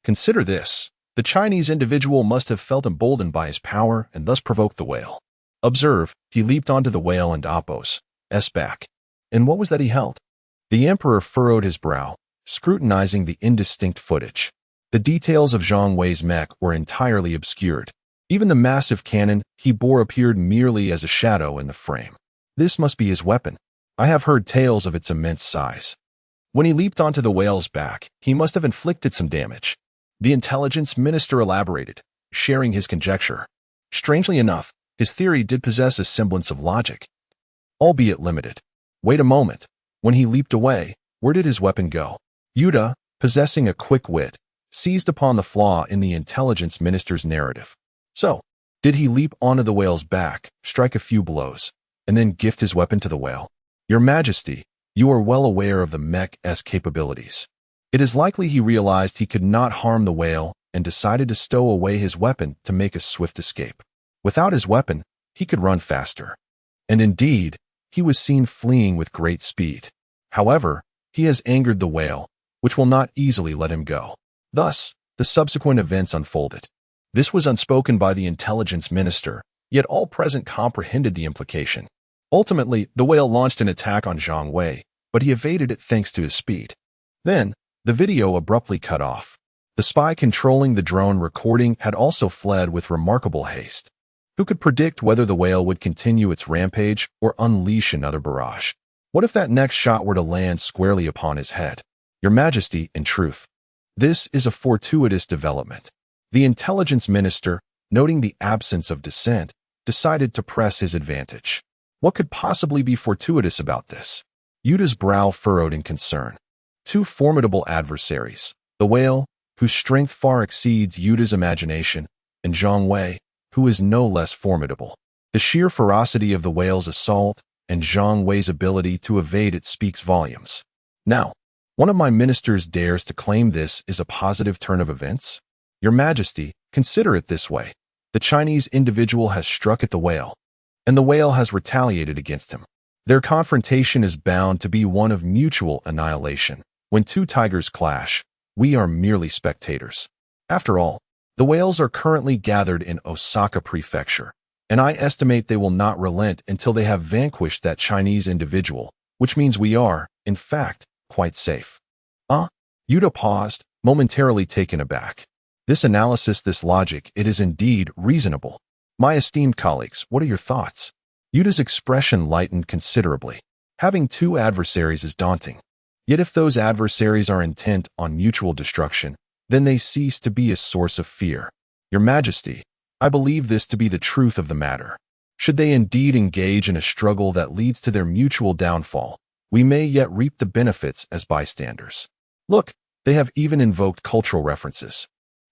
consider this. The Chinese individual must have felt emboldened by his power and thus provoked the whale. Observe, he leaped onto the whale and Apo's back. And what was that he held? The emperor furrowed his brow, scrutinizing the indistinct footage. The details of Zhang Wei's mech were entirely obscured. Even the massive cannon he bore appeared merely as a shadow in the frame. This must be his weapon. I have heard tales of its immense size. When he leaped onto the whale's back, he must have inflicted some damage. The intelligence minister elaborated, sharing his conjecture. Strangely enough, his theory did possess a semblance of logic, albeit limited. Wait a moment. When he leaped away, where did his weapon go? Yuta, possessing a quick wit, seized upon the flaw in the intelligence minister's narrative. So, did he leap onto the whale's back, strike a few blows, and then gift his weapon to the whale? Your Majesty, you are well aware of the mech's capabilities. It is likely he realized he could not harm the whale and decided to stow away his weapon to make a swift escape. Without his weapon, he could run faster. And indeed, he was seen fleeing with great speed. However, he has angered the whale, which will not easily let him go. Thus, the subsequent events unfolded. This was unspoken by the intelligence minister, yet all present comprehended the implication. Ultimately, the whale launched an attack on Zhang Wei, but he evaded it thanks to his speed. Then, the video abruptly cut off. The spy controlling the drone recording had also fled with remarkable haste. Who could predict whether the whale would continue its rampage or unleash another barrage? What if that next shot were to land squarely upon his head? Your Majesty, in truth, this is a fortuitous development. The intelligence minister, noting the absence of dissent, decided to press his advantage. What could possibly be fortuitous about this? Yuta's brow furrowed in concern. Two formidable adversaries, the whale, whose strength far exceeds Yuta's imagination, and Zhang Wei, who is no less formidable. The sheer ferocity of the whale's assault and Zhang Wei's ability to evade it speaks volumes. Now, one of my ministers dares to claim this is a positive turn of events? Your Majesty, consider it this way. The Chinese individual has struck at the whale, and the whale has retaliated against him. Their confrontation is bound to be one of mutual annihilation. When two tigers clash, we are merely spectators. After all, the whales are currently gathered in Osaka Prefecture, and I estimate they will not relent until they have vanquished that Chinese individual, which means we are, in fact, quite safe. Yuta paused, momentarily taken aback. This analysis, this logic, it is indeed reasonable. My esteemed colleagues, what are your thoughts? Yuta's expression lightened considerably. Having two adversaries is daunting. Yet if those adversaries are intent on mutual destruction, then they cease to be a source of fear. Your Majesty, I believe this to be the truth of the matter. Should they indeed engage in a struggle that leads to their mutual downfall, we may yet reap the benefits as bystanders. Look, they have even invoked cultural references.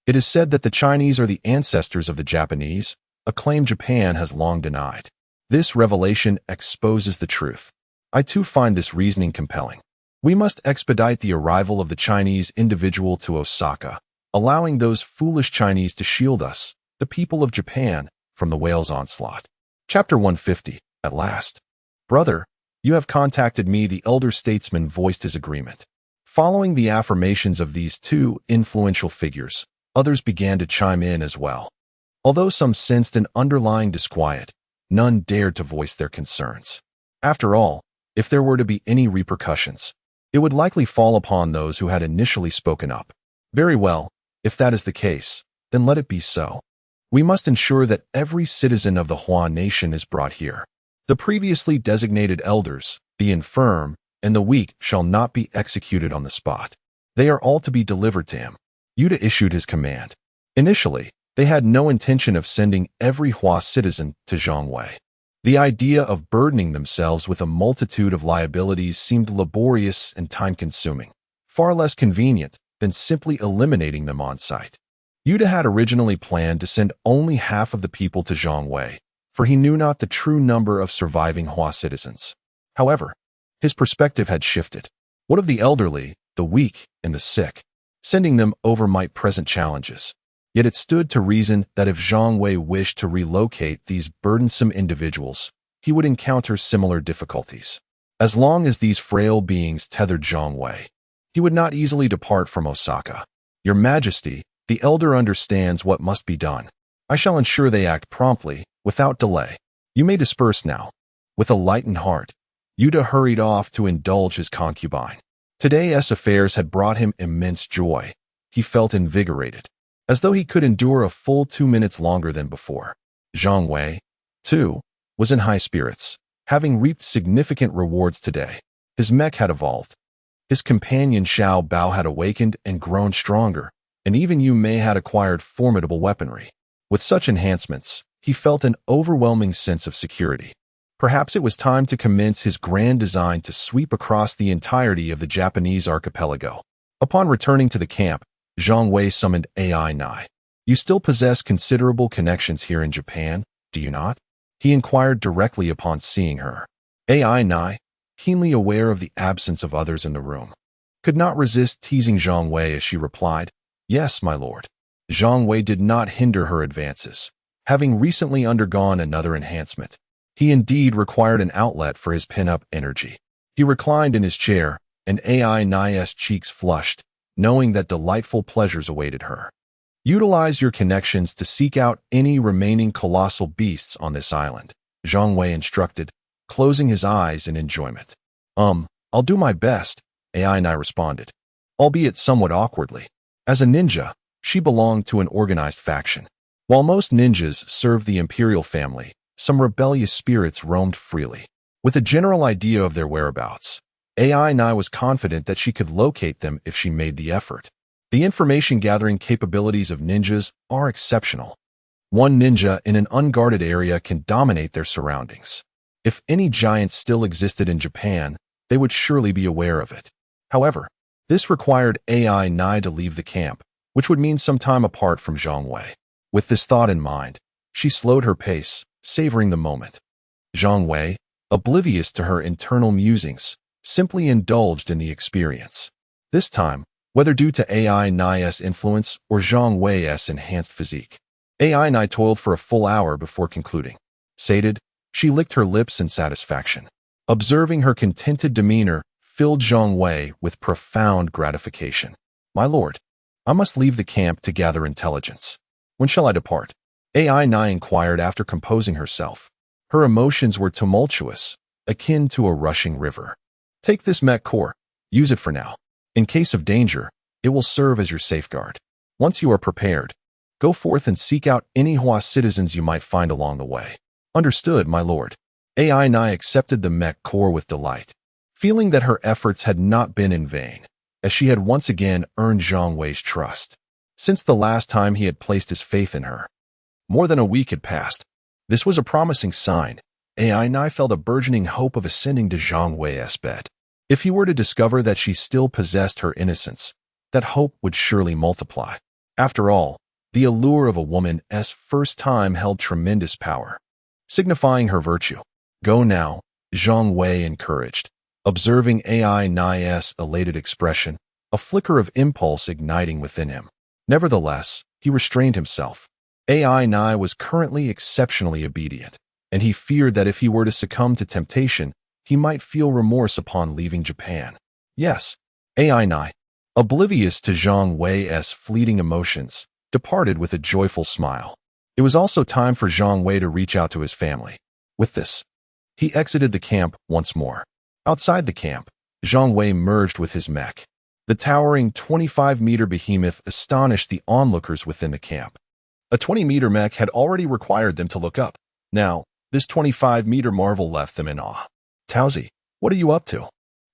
It is said that the Chinese are the ancestors of the Japanese, a claim Japan has long denied. This revelation exposes the truth. I too find this reasoning compelling. We must expedite the arrival of the Chinese individual to Osaka, allowing those foolish Chinese to shield us, the people of Japan, from the whale's onslaught. Chapter 150. At last. Brother, you have contacted me, the elder statesman voiced his agreement. Following the affirmations of these two influential figures, others began to chime in as well. Although some sensed an underlying disquiet, none dared to voice their concerns. After all, if there were to be any repercussions, it would likely fall upon those who had initially spoken up. Very well, if that is the case, then let it be so. We must ensure that every citizen of the Huan nation is brought here. The previously designated elders, the infirm, and the weak shall not be executed on the spot. They are all to be delivered to him. Yuta issued his command. Initially, they had no intention of sending every Hua citizen to Zhang Wei. The idea of burdening themselves with a multitude of liabilities seemed laborious and time-consuming, far less convenient than simply eliminating them on sight. Yuta had originally planned to send only half of the people to Zhang Wei, for he knew not the true number of surviving Hua citizens. However, his perspective had shifted. What of the elderly, the weak, and the sick? Sending them over might present challenges. Yet it stood to reason that if Zhang Wei wished to relocate these burdensome individuals, he would encounter similar difficulties. As long as these frail beings tethered Zhang Wei, he would not easily depart from Osaka. Your Majesty, the elder understands what must be done. I shall ensure they act promptly, without delay. You may disperse now. With a lightened heart, Yuta hurried off to indulge his concubine. Today's affairs had brought him immense joy. He felt invigorated, as though he could endure a full 2 minutes longer than before. Zhang Wei, too, was in high spirits, having reaped significant rewards today. His mech had evolved. His companion Xiao Bao had awakened and grown stronger, and even Yu Mei had acquired formidable weaponry. With such enhancements, he felt an overwhelming sense of security. Perhaps it was time to commence his grand design to sweep across the entirety of the Japanese archipelago. Upon returning to the camp, Zhang Wei summoned Ai Nai. You still possess considerable connections here in Japan, do you not? He inquired directly upon seeing her. Ai Nai, keenly aware of the absence of others in the room, could not resist teasing Zhang Wei as she replied, Yes, my lord. Zhang Wei did not hinder her advances. Having recently undergone another enhancement, he indeed required an outlet for his pin-up energy. He reclined in his chair, and Ai Nai's cheeks flushed, knowing that delightful pleasures awaited her. Utilize your connections to seek out any remaining colossal beasts on this island, Zhang Wei instructed, closing his eyes in enjoyment. I'll do my best, Ai Nai responded, albeit somewhat awkwardly. As a ninja, she belonged to an organized faction. While most ninjas served the imperial family, some rebellious spirits roamed freely. With a general idea of their whereabouts, Ai Nai was confident that she could locate them if she made the effort. The information-gathering capabilities of ninjas are exceptional. One ninja in an unguarded area can dominate their surroundings. If any giants still existed in Japan, they would surely be aware of it. However, this required Ai Nai to leave the camp, which would mean some time apart from Zhang Wei. With this thought in mind, she slowed her pace, savoring the moment. Zhang Wei, oblivious to her internal musings, simply indulged in the experience. This time, whether due to Ai Nai's influence or Zhang Wei's enhanced physique, Ai Nai toiled for a full hour before concluding. Sated, she licked her lips in satisfaction. Observing her contented demeanor filled Zhang Wei with profound gratification. My lord, I must leave the camp to gather intelligence. When shall I depart? Ai Nai inquired after composing herself. Her emotions were tumultuous, akin to a rushing river. Take this mech core. Use it for now. In case of danger, it will serve as your safeguard. Once you are prepared, go forth and seek out any Hua citizens you might find along the way. Understood, my lord. Ai Nai accepted the mech core with delight, feeling that her efforts had not been in vain, as she had once again earned Zhang Wei's trust. Since the last time he had placed his faith in her, more than a week had passed. This was a promising sign. Ai Nai felt a burgeoning hope of ascending to Zhang Wei's bed. If he were to discover that she still possessed her innocence, that hope would surely multiply. After all, the allure of a woman's first time held tremendous power, signifying her virtue. Go now, Zhang Wei encouraged. observing AI Nai's elated expression, a flicker of impulse igniting within him. Nevertheless, he restrained himself. AI Nai was currently exceptionally obedient, and he feared that if he were to succumb to temptation, he might feel remorse upon leaving Japan. Yes, AI Nai, oblivious to Zhang Wei's fleeting emotions, departed with a joyful smile. It was also time for Zhang Wei to reach out to his family. With this, he exited the camp once more. Outside the camp, Zhang Wei merged with his mech. The towering 25-meter behemoth astonished the onlookers within the camp. A 20-meter mech had already required them to look up. Now, this 25-meter marvel left them in awe. Taozi, what are you up to?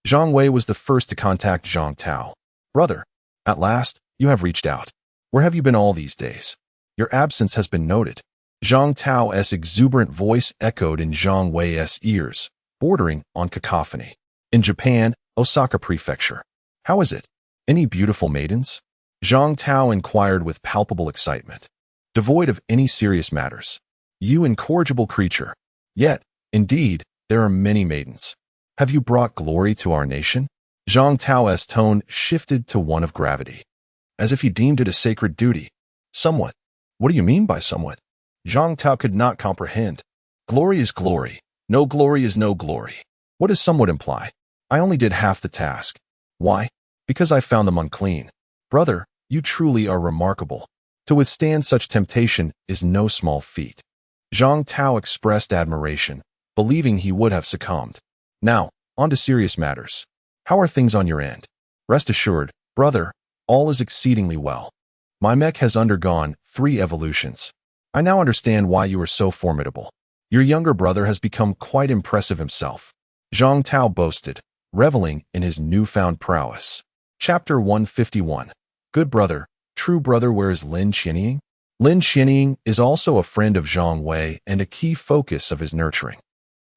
Zhang Wei was the first to contact Zhang Tao. Brother, at last, you have reached out. Where have you been all these days? Your absence has been noted. Zhang Tao's exuberant voice echoed in Zhang Wei's ears, bordering on cacophony. In Japan, Osaka Prefecture. How is it? Any beautiful maidens? Zhang Tao inquired with palpable excitement. Devoid of any serious matters. You incorrigible creature. Yet, indeed, there are many maidens. Have you brought glory to our nation? Zhang Tao's tone shifted to one of gravity, as if he deemed it a sacred duty. Somewhat. What do you mean by somewhat? Zhang Tao could not comprehend. Glory is glory. No glory is no glory. What does somewhat imply? I only did half the task. Why? Because I found them unclean. Brother, you truly are remarkable. To withstand such temptation is no small feat. Zhang Tao expressed admiration, believing he would have succumbed. Now, on to serious matters. How are things on your end? Rest assured, brother, all is exceedingly well. My mech has undergone 3 evolutions. I now understand why you are so formidable. Your younger brother has become quite impressive himself. Zhang Tao boasted, reveling in his newfound prowess. Chapter 151. Good brother, true brother, where is Lin Qianying? Lin Qianying is also a friend of Zhang Wei and a key focus of his nurturing.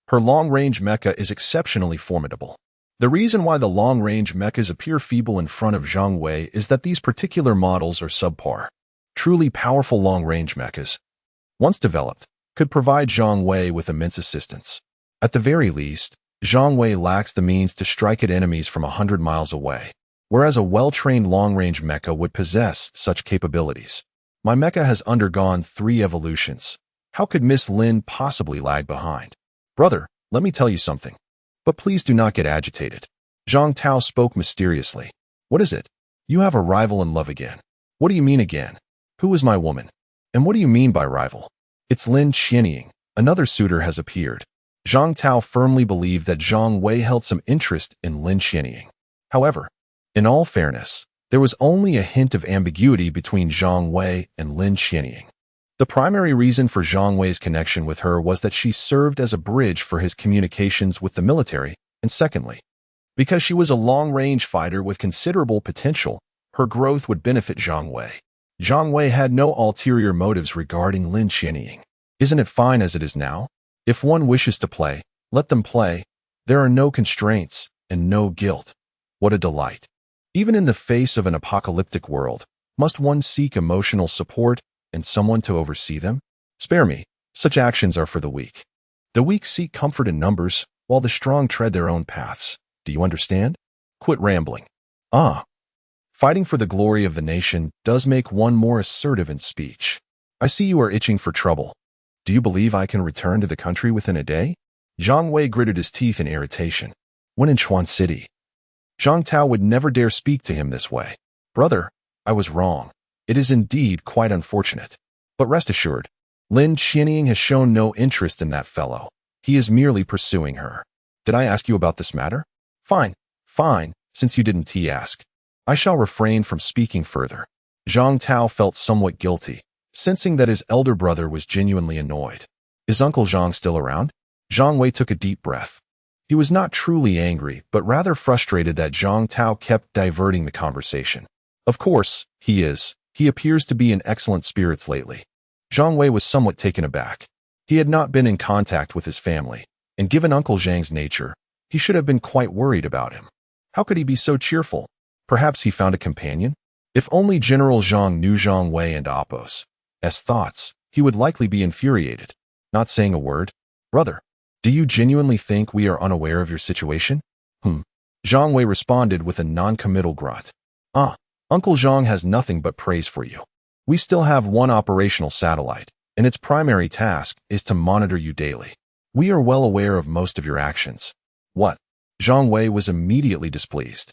Her long-range mecha is exceptionally formidable. The reason why the long-range mechas appear feeble in front of Zhang Wei is that these particular models are subpar. Truly powerful long-range mechas, once developed, could provide Zhang Wei with immense assistance. At the very least, Zhang Wei lacks the means to strike at enemies from 100 miles away, whereas a well-trained long-range mecha would possess such capabilities. My mecha has undergone 3 evolutions. How could Miss Lin possibly lag behind? Brother, let me tell you something. But please do not get agitated. Zhang Tao spoke mysteriously. What is it? You have a rival in love again. What do you mean again? Who is my woman? And what do you mean by rival? It's Lin Qianying. Another suitor has appeared. Zhang Tao firmly believed that Zhang Wei held some interest in Lin Qianying. However, in all fairness, there was only a hint of ambiguity between Zhang Wei and Lin Qianying. The primary reason for Zhang Wei's connection with her was that she served as a bridge for his communications with the military, and secondly, because she was a long-range fighter with considerable potential, her growth would benefit Zhang Wei. Zhang Wei had no ulterior motives regarding Lin Qianying. Isn't it fine as it is now? If one wishes to play, let them play. There are no constraints and no guilt. What a delight. Even in the face of an apocalyptic world, must one seek emotional support and someone to oversee them? Spare me, such actions are for the weak. The weak seek comfort in numbers, while the strong tread their own paths. Do you understand? Quit rambling. Fighting for the glory of the nation does make one more assertive in speech. I see you are itching for trouble. Do you believe I can return to the country within a day? Zhang Wei gritted his teeth in irritation. When in Chuan City, Zhang Tao would never dare speak to him this way. Brother, I was wrong. It is indeed quite unfortunate. But rest assured, Lin Qianying has shown no interest in that fellow. He is merely pursuing her. Did I ask you about this matter? Fine, since you didn't ask. I shall refrain from speaking further. Zhang Tao felt somewhat guilty, sensing that his elder brother was genuinely annoyed. Is Uncle Zhang still around? Zhang Wei took a deep breath. He was not truly angry, but rather frustrated that Zhang Tao kept diverting the conversation. Of course, he is. He appears to be in excellent spirits lately. Zhang Wei was somewhat taken aback. He had not been in contact with his family, and given Uncle Zhang's nature, he should have been quite worried about him. How could he be so cheerful? Perhaps he found a companion? If only General Zhang knew Zhang Wei and Apos' thoughts, he would likely be infuriated. Not saying a word. Brother, do you genuinely think we are unaware of your situation? Hmm. Zhang Wei responded with a non-committal grunt. Ah, Uncle Zhang has nothing but praise for you. We still have one operational satellite, and its primary task is to monitor you daily. We are well aware of most of your actions. What? Zhang Wei was immediately displeased.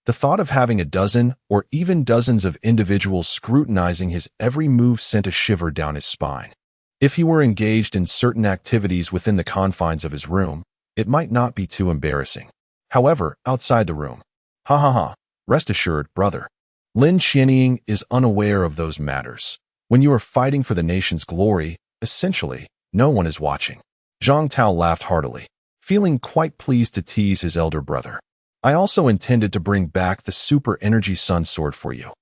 The thought of having a dozen or even dozens of individuals scrutinizing his every move sent a shiver down his spine. If he were engaged in certain activities within the confines of his room, it might not be too embarrassing. However, outside the room, ha ha ha, rest assured, brother. Lin Xianying is unaware of those matters. When you are fighting for the nation's glory, essentially, no one is watching. Zhang Tao laughed heartily, feeling quite pleased to tease his elder brother. I also intended to bring back the super energy sun sword for you.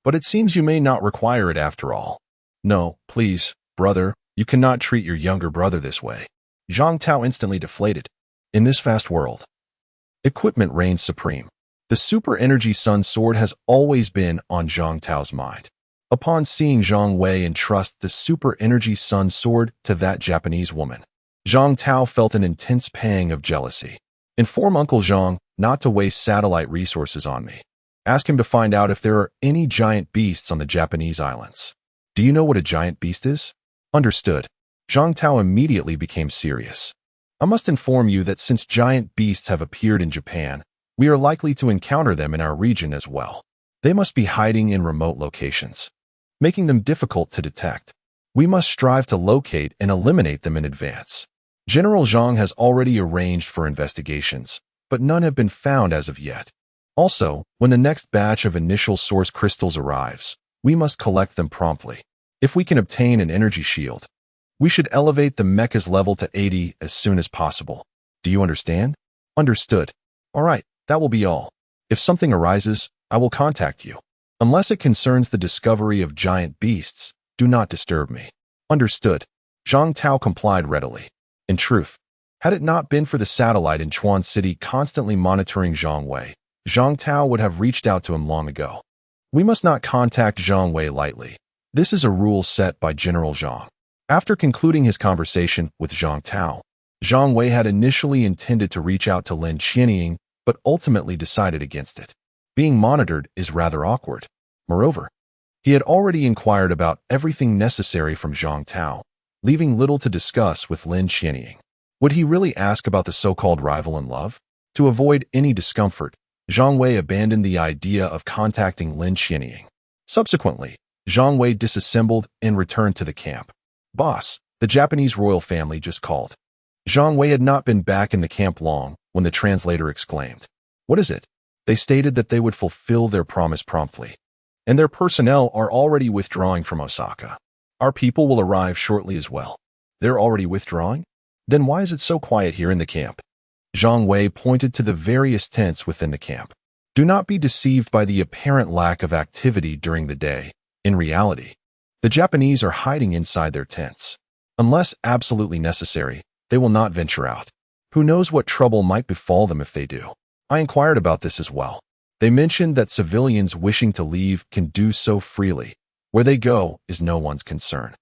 But it seems you may not require it after all. No, please, brother, you cannot treat your younger brother this way. Zhang Tao instantly deflated. In this fast world, equipment reigns supreme. The super energy sun sword has always been on Zhang Tao's mind. Upon seeing Zhang Wei entrust the super energy sun sword to that Japanese woman, Zhang Tao felt an intense pang of jealousy. Inform Uncle Zhang not to waste satellite resources on me. Ask him to find out if there are any giant beasts on the Japanese islands. Do you know what a giant beast is? Understood. Zhang Tao immediately became serious. I must inform you that since giant beasts have appeared in Japan, we are likely to encounter them in our region as well. They must be hiding in remote locations, making them difficult to detect. We must strive to locate and eliminate them in advance. General Zhang has already arranged for investigations, but none have been found as of yet. Also, when the next batch of initial source crystals arrives, we must collect them promptly. If we can obtain an energy shield, we should elevate the mecha's level to 80 as soon as possible. Do you understand? Understood. All right, that will be all. If something arises, I will contact you. Unless it concerns the discovery of giant beasts, do not disturb me. Understood. Zhang Tao complied readily. In truth, had it not been for the satellite in Chuan City constantly monitoring Zhang Wei, Zhang Tao would have reached out to him long ago. We must not contact Zhang Wei lightly. This is a rule set by General Zhang. After concluding his conversation with Zhang Tao, Zhang Wei had initially intended to reach out to Lin Xianying, but ultimately decided against it. Being monitored is rather awkward. Moreover, he had already inquired about everything necessary from Zhang Tao, leaving little to discuss with Lin Xianying. Would he really ask about the so-called rival in love? To avoid any discomfort, Zhang Wei abandoned the idea of contacting Lin Xianying. Subsequently, Zhang Wei disassembled and returned to the camp. Boss, the Japanese royal family just called. Zhang Wei had not been back in the camp long when the translator exclaimed. What is it? They stated that they would fulfill their promise promptly, and their personnel are already withdrawing from Osaka. Our people will arrive shortly as well. They're already withdrawing? Then why is it so quiet here in the camp? Zhang Wei pointed to the various tents within the camp. Do not be deceived by the apparent lack of activity during the day. In reality, the Japanese are hiding inside their tents. Unless absolutely necessary, they will not venture out. Who knows what trouble might befall them if they do? I inquired about this as well. They mentioned that civilians wishing to leave can do so freely. Where they go is no one's concern.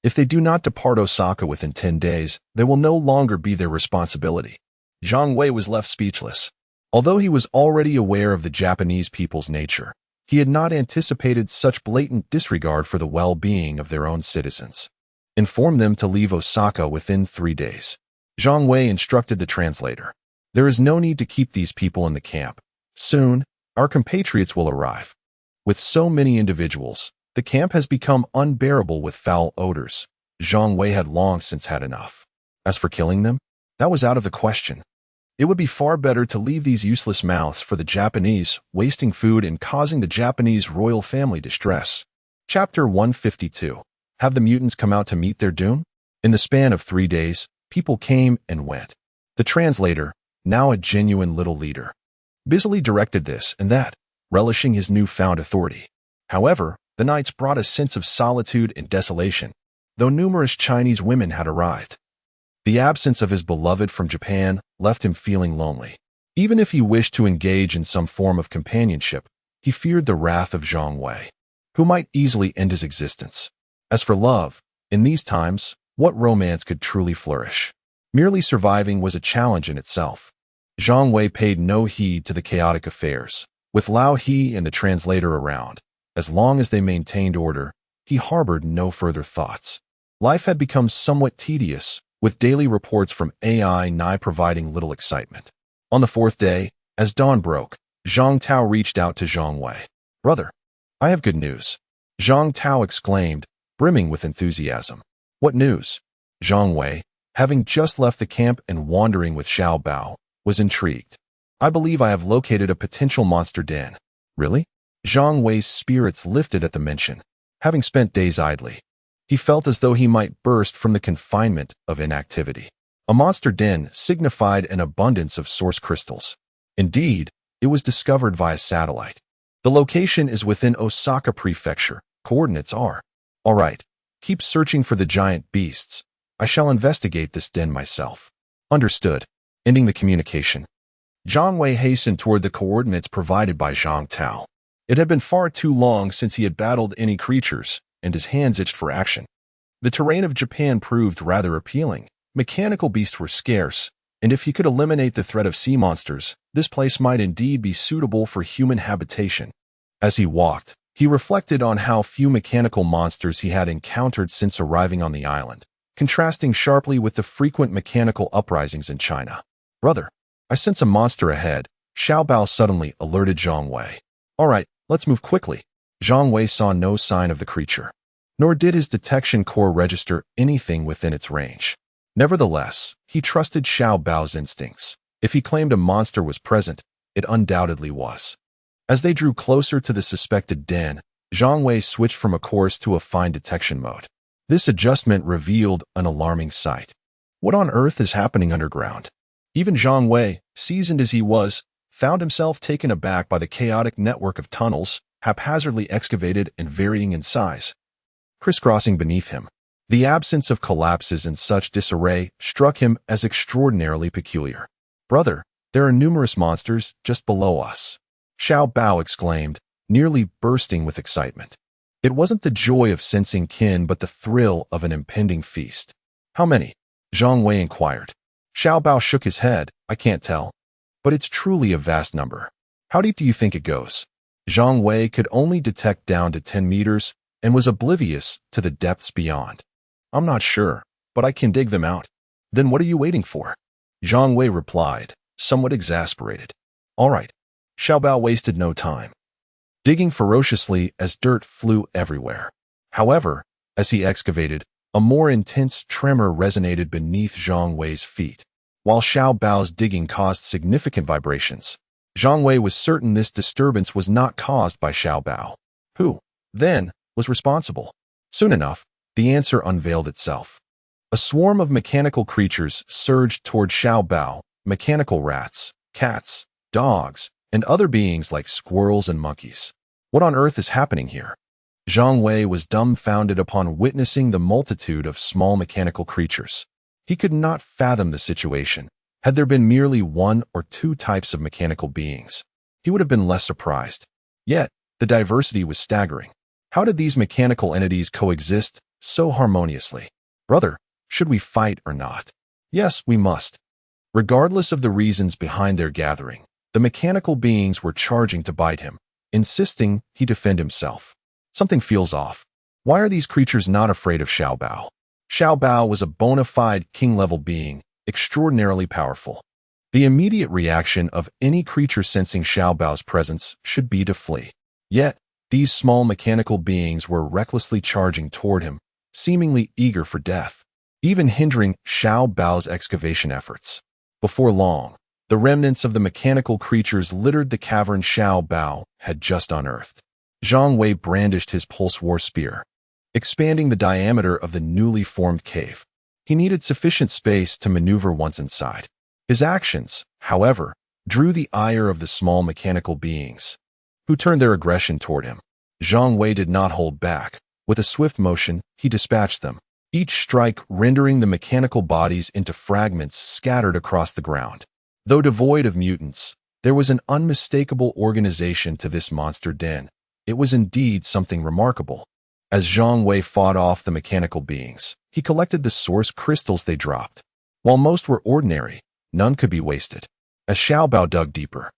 If they do not depart Osaka within 10 days, they will no longer be their responsibility. Zhang Wei was left speechless. Although he was already aware of the Japanese people's nature, he had not anticipated such blatant disregard for the well-being of their own citizens. Inform them to leave Osaka within 3 days. Zhang Wei instructed the translator. There is no need to keep these people in the camp. Soon, our compatriots will arrive. With so many individuals, the camp has become unbearable with foul odors. Zhang Wei had long since had enough. As for killing them, that was out of the question. It would be far better to leave these useless mouths for the Japanese, wasting food and causing the Japanese royal family distress. Chapter 152. Have the mutants come out to meet their doom? In the span of 3 days, people came and went. The translator, now a genuine little leader, busily directed this and that, relishing his newfound authority. However, the nights brought a sense of solitude and desolation, though numerous Chinese women had arrived. The absence of his beloved from Japan left him feeling lonely. Even if he wished to engage in some form of companionship, he feared the wrath of Zhang Wei, who might easily end his existence. As for love, in these times, what romance could truly flourish? Merely surviving was a challenge in itself. Zhang Wei paid no heed to the chaotic affairs. With Lao He and the translator around, as long as they maintained order, he harbored no further thoughts. Life had become somewhat tedious, with daily reports from AI nigh providing little excitement. On the fourth day, as dawn broke, Zhang Tao reached out to Zhang Wei. "Brother, I have good news," Zhang Tao exclaimed, brimming with enthusiasm. "What news?" Zhang Wei, having just left the camp and wandering with Xiao Bao, was intrigued. "I believe I have located a potential monster den." "Really?" Zhang Wei's spirits lifted at the mention. Having spent days idly, he felt as though he might burst from the confinement of inactivity. A monster den signified an abundance of source crystals. Indeed, it was discovered via satellite. The location is within Osaka Prefecture. Coordinates are. "All right, keep searching for the giant beasts. I shall investigate this den myself." "Understood." Ending the communication, Zhang Wei hastened toward the coordinates provided by Zhang Tao. It had been far too long since he had battled any creatures, and his hands itched for action. The terrain of Japan proved rather appealing. Mechanical beasts were scarce, and if he could eliminate the threat of sea monsters, this place might indeed be suitable for human habitation. As he walked, he reflected on how few mechanical monsters he had encountered since arriving on the island, contrasting sharply with the frequent mechanical uprisings in China. "Brother, I sense a monster ahead," Xiao Bao suddenly alerted Zhang Wei. "All right, let's move quickly." Zhang Wei saw no sign of the creature, nor did his detection core register anything within its range. Nevertheless, he trusted Xiao Bao's instincts. If he claimed a monster was present, it undoubtedly was. As they drew closer to the suspected den, Zhang Wei switched from a coarse to a fine detection mode. This adjustment revealed an alarming sight. What on earth is happening underground? Even Zhang Wei, seasoned as he was, found himself taken aback by the chaotic network of tunnels, haphazardly excavated and varying in size, crisscrossing beneath him. The absence of collapses in such disarray struck him as extraordinarily peculiar. "Brother, there are numerous monsters just below us," Xiao Bao exclaimed, nearly bursting with excitement. It wasn't the joy of sensing kin but the thrill of an impending feast. "How many?" Zhang Wei inquired. Xiao Bao shook his head. "I can't tell. But it's truly a vast number." "How deep do you think it goes?" Zhang Wei could only detect down to 10 meters and was oblivious to the depths beyond. "I'm not sure, but I can dig them out." "Then what are you waiting for?" Zhang Wei replied, somewhat exasperated. "All right." Xiao Bao wasted no time, digging ferociously as dirt flew everywhere. However, as he excavated, a more intense tremor resonated beneath Zhang Wei's feet. While Xiao Bao's digging caused significant vibrations, Zhang Wei was certain this disturbance was not caused by Xiao Bao. Who, then, was responsible? Soon enough, the answer unveiled itself. A swarm of mechanical creatures surged toward Xiao Bao, mechanical rats, cats, dogs, and other beings like squirrels and monkeys. What on earth is happening here? Zhang Wei was dumbfounded upon witnessing the multitude of small mechanical creatures. He could not fathom the situation. Had there been merely one or two types of mechanical beings, he would have been less surprised. Yet, the diversity was staggering. How did these mechanical entities coexist so harmoniously? "Brother, should we fight or not?" "Yes, we must." Regardless of the reasons behind their gathering, the mechanical beings were charging to bite him, insisting he defend himself. Something feels off. Why are these creatures not afraid of Xiao Bao? Xiao Bao was a bona fide king-level being, extraordinarily powerful. The immediate reaction of any creature sensing Xiao Bao's presence should be to flee. Yet, these small mechanical beings were recklessly charging toward him, seemingly eager for death, even hindering Xiao Bao's excavation efforts. Before long, the remnants of the mechanical creatures littered the cavern Xiao Bao had just unearthed. Zhang Wei brandished his pulse war spear, expanding the diameter of the newly formed cave. He needed sufficient space to maneuver once inside. His actions, however, drew the ire of the small mechanical beings, who turned their aggression toward him. Zhang Wei did not hold back. With a swift motion, he dispatched them, each strike rendering the mechanical bodies into fragments scattered across the ground. Though devoid of mutants, there was an unmistakable organization to this monster den. It was indeed something remarkable. As Zhang Wei fought off the mechanical beings, he collected the source crystals they dropped. While most were ordinary, none could be wasted. as Xiao Bao dug deeper.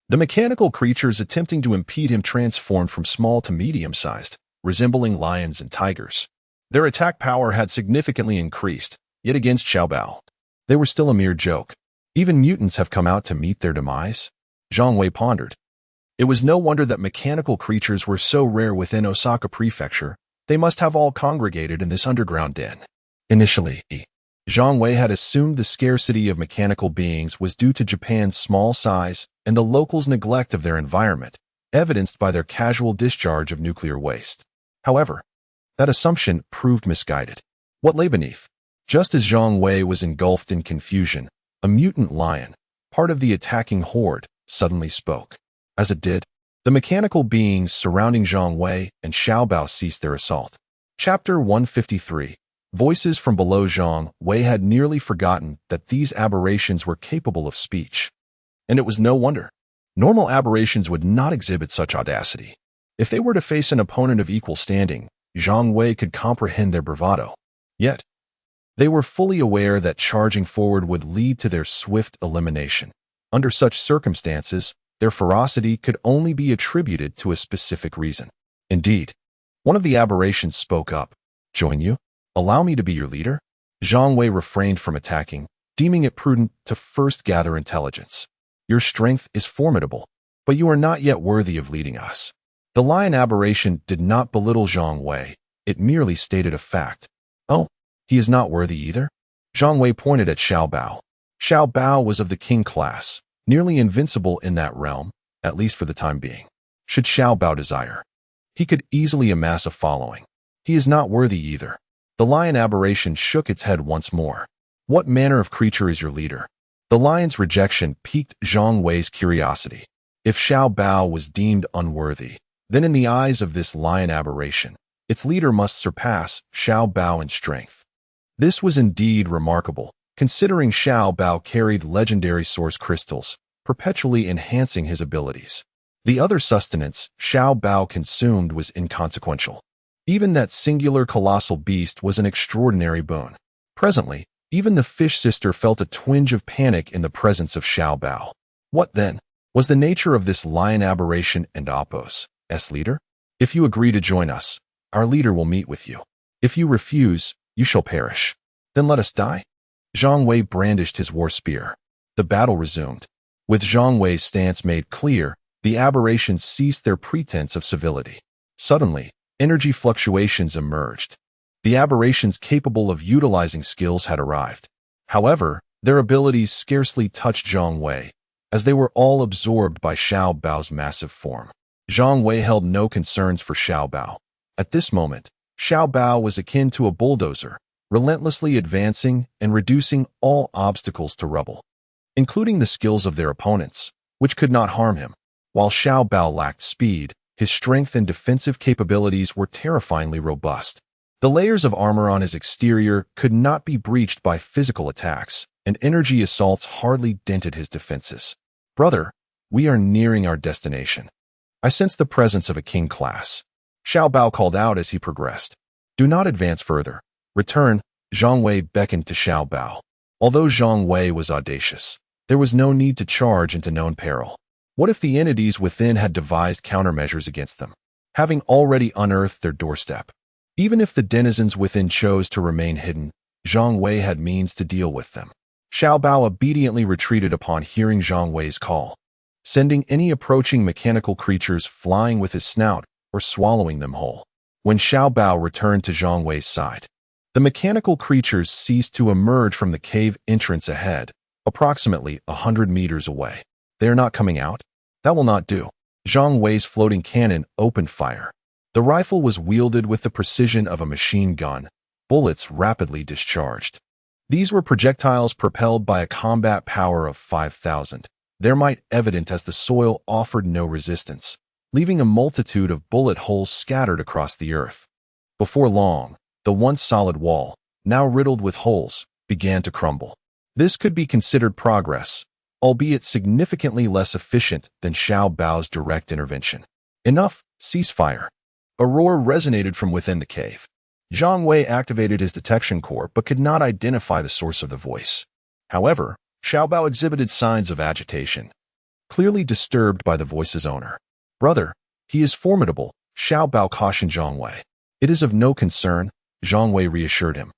The mechanical creatures attempting to impede him transformed from small to medium-sized, resembling lions and tigers. Their attack power had significantly increased, yet against Xiao Bao, they were still a mere joke. Even mutants have come out to meet their demise? Zhang Wei pondered. It was no wonder that mechanical creatures were so rare within Osaka Prefecture. They must have all congregated in this underground den. Initially, Zhang Wei had assumed the scarcity of mechanical beings was due to Japan's small size and the locals' neglect of their environment, evidenced by their casual discharge of nuclear waste. However, that assumption proved misguided. What lay beneath? Just as Zhang Wei was engulfed in confusion, a mutant lion, part of the attacking horde, suddenly spoke. As it did, the mechanical beings surrounding Zhang Wei and Xiao Bao ceased their assault. Chapter 153. Voices from below. Zhang Wei had nearly forgotten that these aberrations were capable of speech. And it was no wonder. Normal aberrations would not exhibit such audacity. If they were to face an opponent of equal standing, Zhang Wei could comprehend their bravado. Yet, they were fully aware that charging forward would lead to their swift elimination. Under such circumstances, their ferocity could only be attributed to a specific reason. Indeed, one of the aberrations spoke up. Join you? Allow me to be your leader? Zhang Wei refrained from attacking, deeming it prudent to first gather intelligence. Your strength is formidable, but you are not yet worthy of leading us. The lion aberration did not belittle Zhang Wei, it merely stated a fact. Oh, he is not worthy either? Zhang Wei pointed at Xiao Bao. Xiao Bao was of the king class, nearly invincible in that realm, at least for the time being. Should Xiao Bao desire, he could easily amass a following. He is not worthy either. The lion aberration shook its head once more. What manner of creature is your leader? The lion's rejection piqued Zhang Wei's curiosity. If Xiao Bao was deemed unworthy, then in the eyes of this lion aberration, its leader must surpass Xiao Bao in strength. This was indeed remarkable, considering Xiao Bao carried legendary source crystals, perpetually enhancing his abilities. The other sustenance Xiao Bao consumed was inconsequential. Even that singular colossal beast was an extraordinary boon. Presently, even the fish sister felt a twinge of panic in the presence of Xiao Bao. What, then, was the nature of this lion aberration and Oppo's leader? If you agree to join us, our leader will meet with you. If you refuse, you shall perish. Then let us die. Zhang Wei brandished his war spear. The battle resumed. With Zhang Wei's stance made clear, the aberrations ceased their pretense of civility. Suddenly, energy fluctuations emerged. The aberrations capable of utilizing skills had arrived. However, their abilities scarcely touched Zhang Wei, as they were all absorbed by Xiao Bao's massive form. Zhang Wei held no concerns for Xiao Bao. At this moment, Xiao Bao was akin to a bulldozer, relentlessly advancing and reducing all obstacles to rubble, including the skills of their opponents, which could not harm him. While Xiao Bao lacked speed, his strength and defensive capabilities were terrifyingly robust. The layers of armor on his exterior could not be breached by physical attacks, and energy assaults hardly dented his defenses. Brother, we are nearing our destination. I sense the presence of a king class. Xiao Bao called out as he progressed. Do not advance further. Return. Zhang Wei beckoned to Xiao Bao. Although Zhang Wei was audacious, there was no need to charge into known peril. What if the entities within had devised countermeasures against them, having already unearthed their doorstep? Even if the denizens within chose to remain hidden, Zhang Wei had means to deal with them. Xiao Bao obediently retreated upon hearing Zhang Wei's call, sending any approaching mechanical creatures flying with his snout or swallowing them whole. When Xiao Bao returned to Zhang Wei's side, the mechanical creatures ceased to emerge from the cave entrance ahead, approximately 100 meters away. They are not coming out? That will not do. Zhang Wei's floating cannon opened fire. The rifle was wielded with the precision of a machine gun, bullets rapidly discharged. These were projectiles propelled by a combat power of 5,000, their might evident as the soil offered no resistance, leaving a multitude of bullet holes scattered across the earth. Before long, the once solid wall, now riddled with holes, began to crumble. This could be considered progress, albeit significantly less efficient than Xiao Bao's direct intervention. Enough, cease fire. A roar resonated from within the cave. Zhang Wei activated his detection core but could not identify the source of the voice. However, Xiaobao exhibited signs of agitation, clearly disturbed by the voice's owner. Brother, he is formidable, Xiaobao cautioned Zhang Wei. It is of no concern, Zhang Wei reassured him.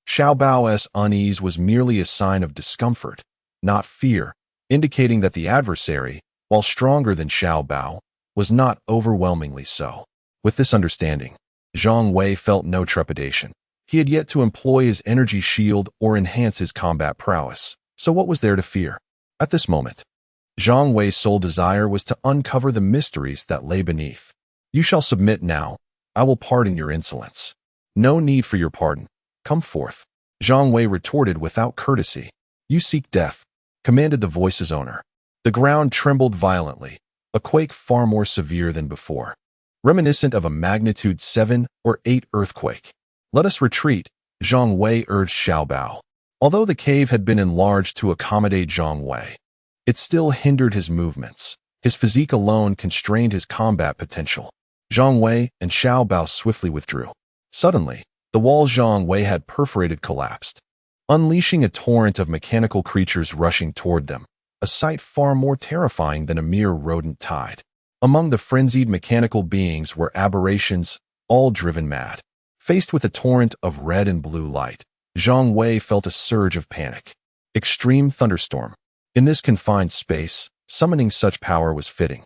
Xiaobao's unease was merely a sign of discomfort, not fear, indicating that the adversary, while stronger than Xiaobao, was not overwhelmingly so. With this understanding, Zhang Wei felt no trepidation. He had yet to employ his energy shield or enhance his combat prowess, so what was there to fear? At this moment, Zhang Wei's sole desire was to uncover the mysteries that lay beneath. You shall submit now. I will pardon your insolence. No need for your pardon. Come forth. Zhang Wei retorted without courtesy. You seek death, commanded the voice's owner. The ground trembled violently, a quake far more severe than before, reminiscent of a magnitude 7 or 8 earthquake. Let us retreat, Zhang Wei urged Xiaobao. Although the cave had been enlarged to accommodate Zhang Wei, it still hindered his movements. His physique alone constrained his combat potential. Zhang Wei and Xiaobao swiftly withdrew. Suddenly, the wall Zhang Wei had perforated collapsed, unleashing a torrent of mechanical creatures rushing toward them, a sight far more terrifying than a mere rodent tide. Among the frenzied mechanical beings were aberrations, all driven mad. Faced with a torrent of red and blue light, Zhang Wei felt a surge of panic. Extreme thunderstorm. In this confined space, summoning such power was fitting.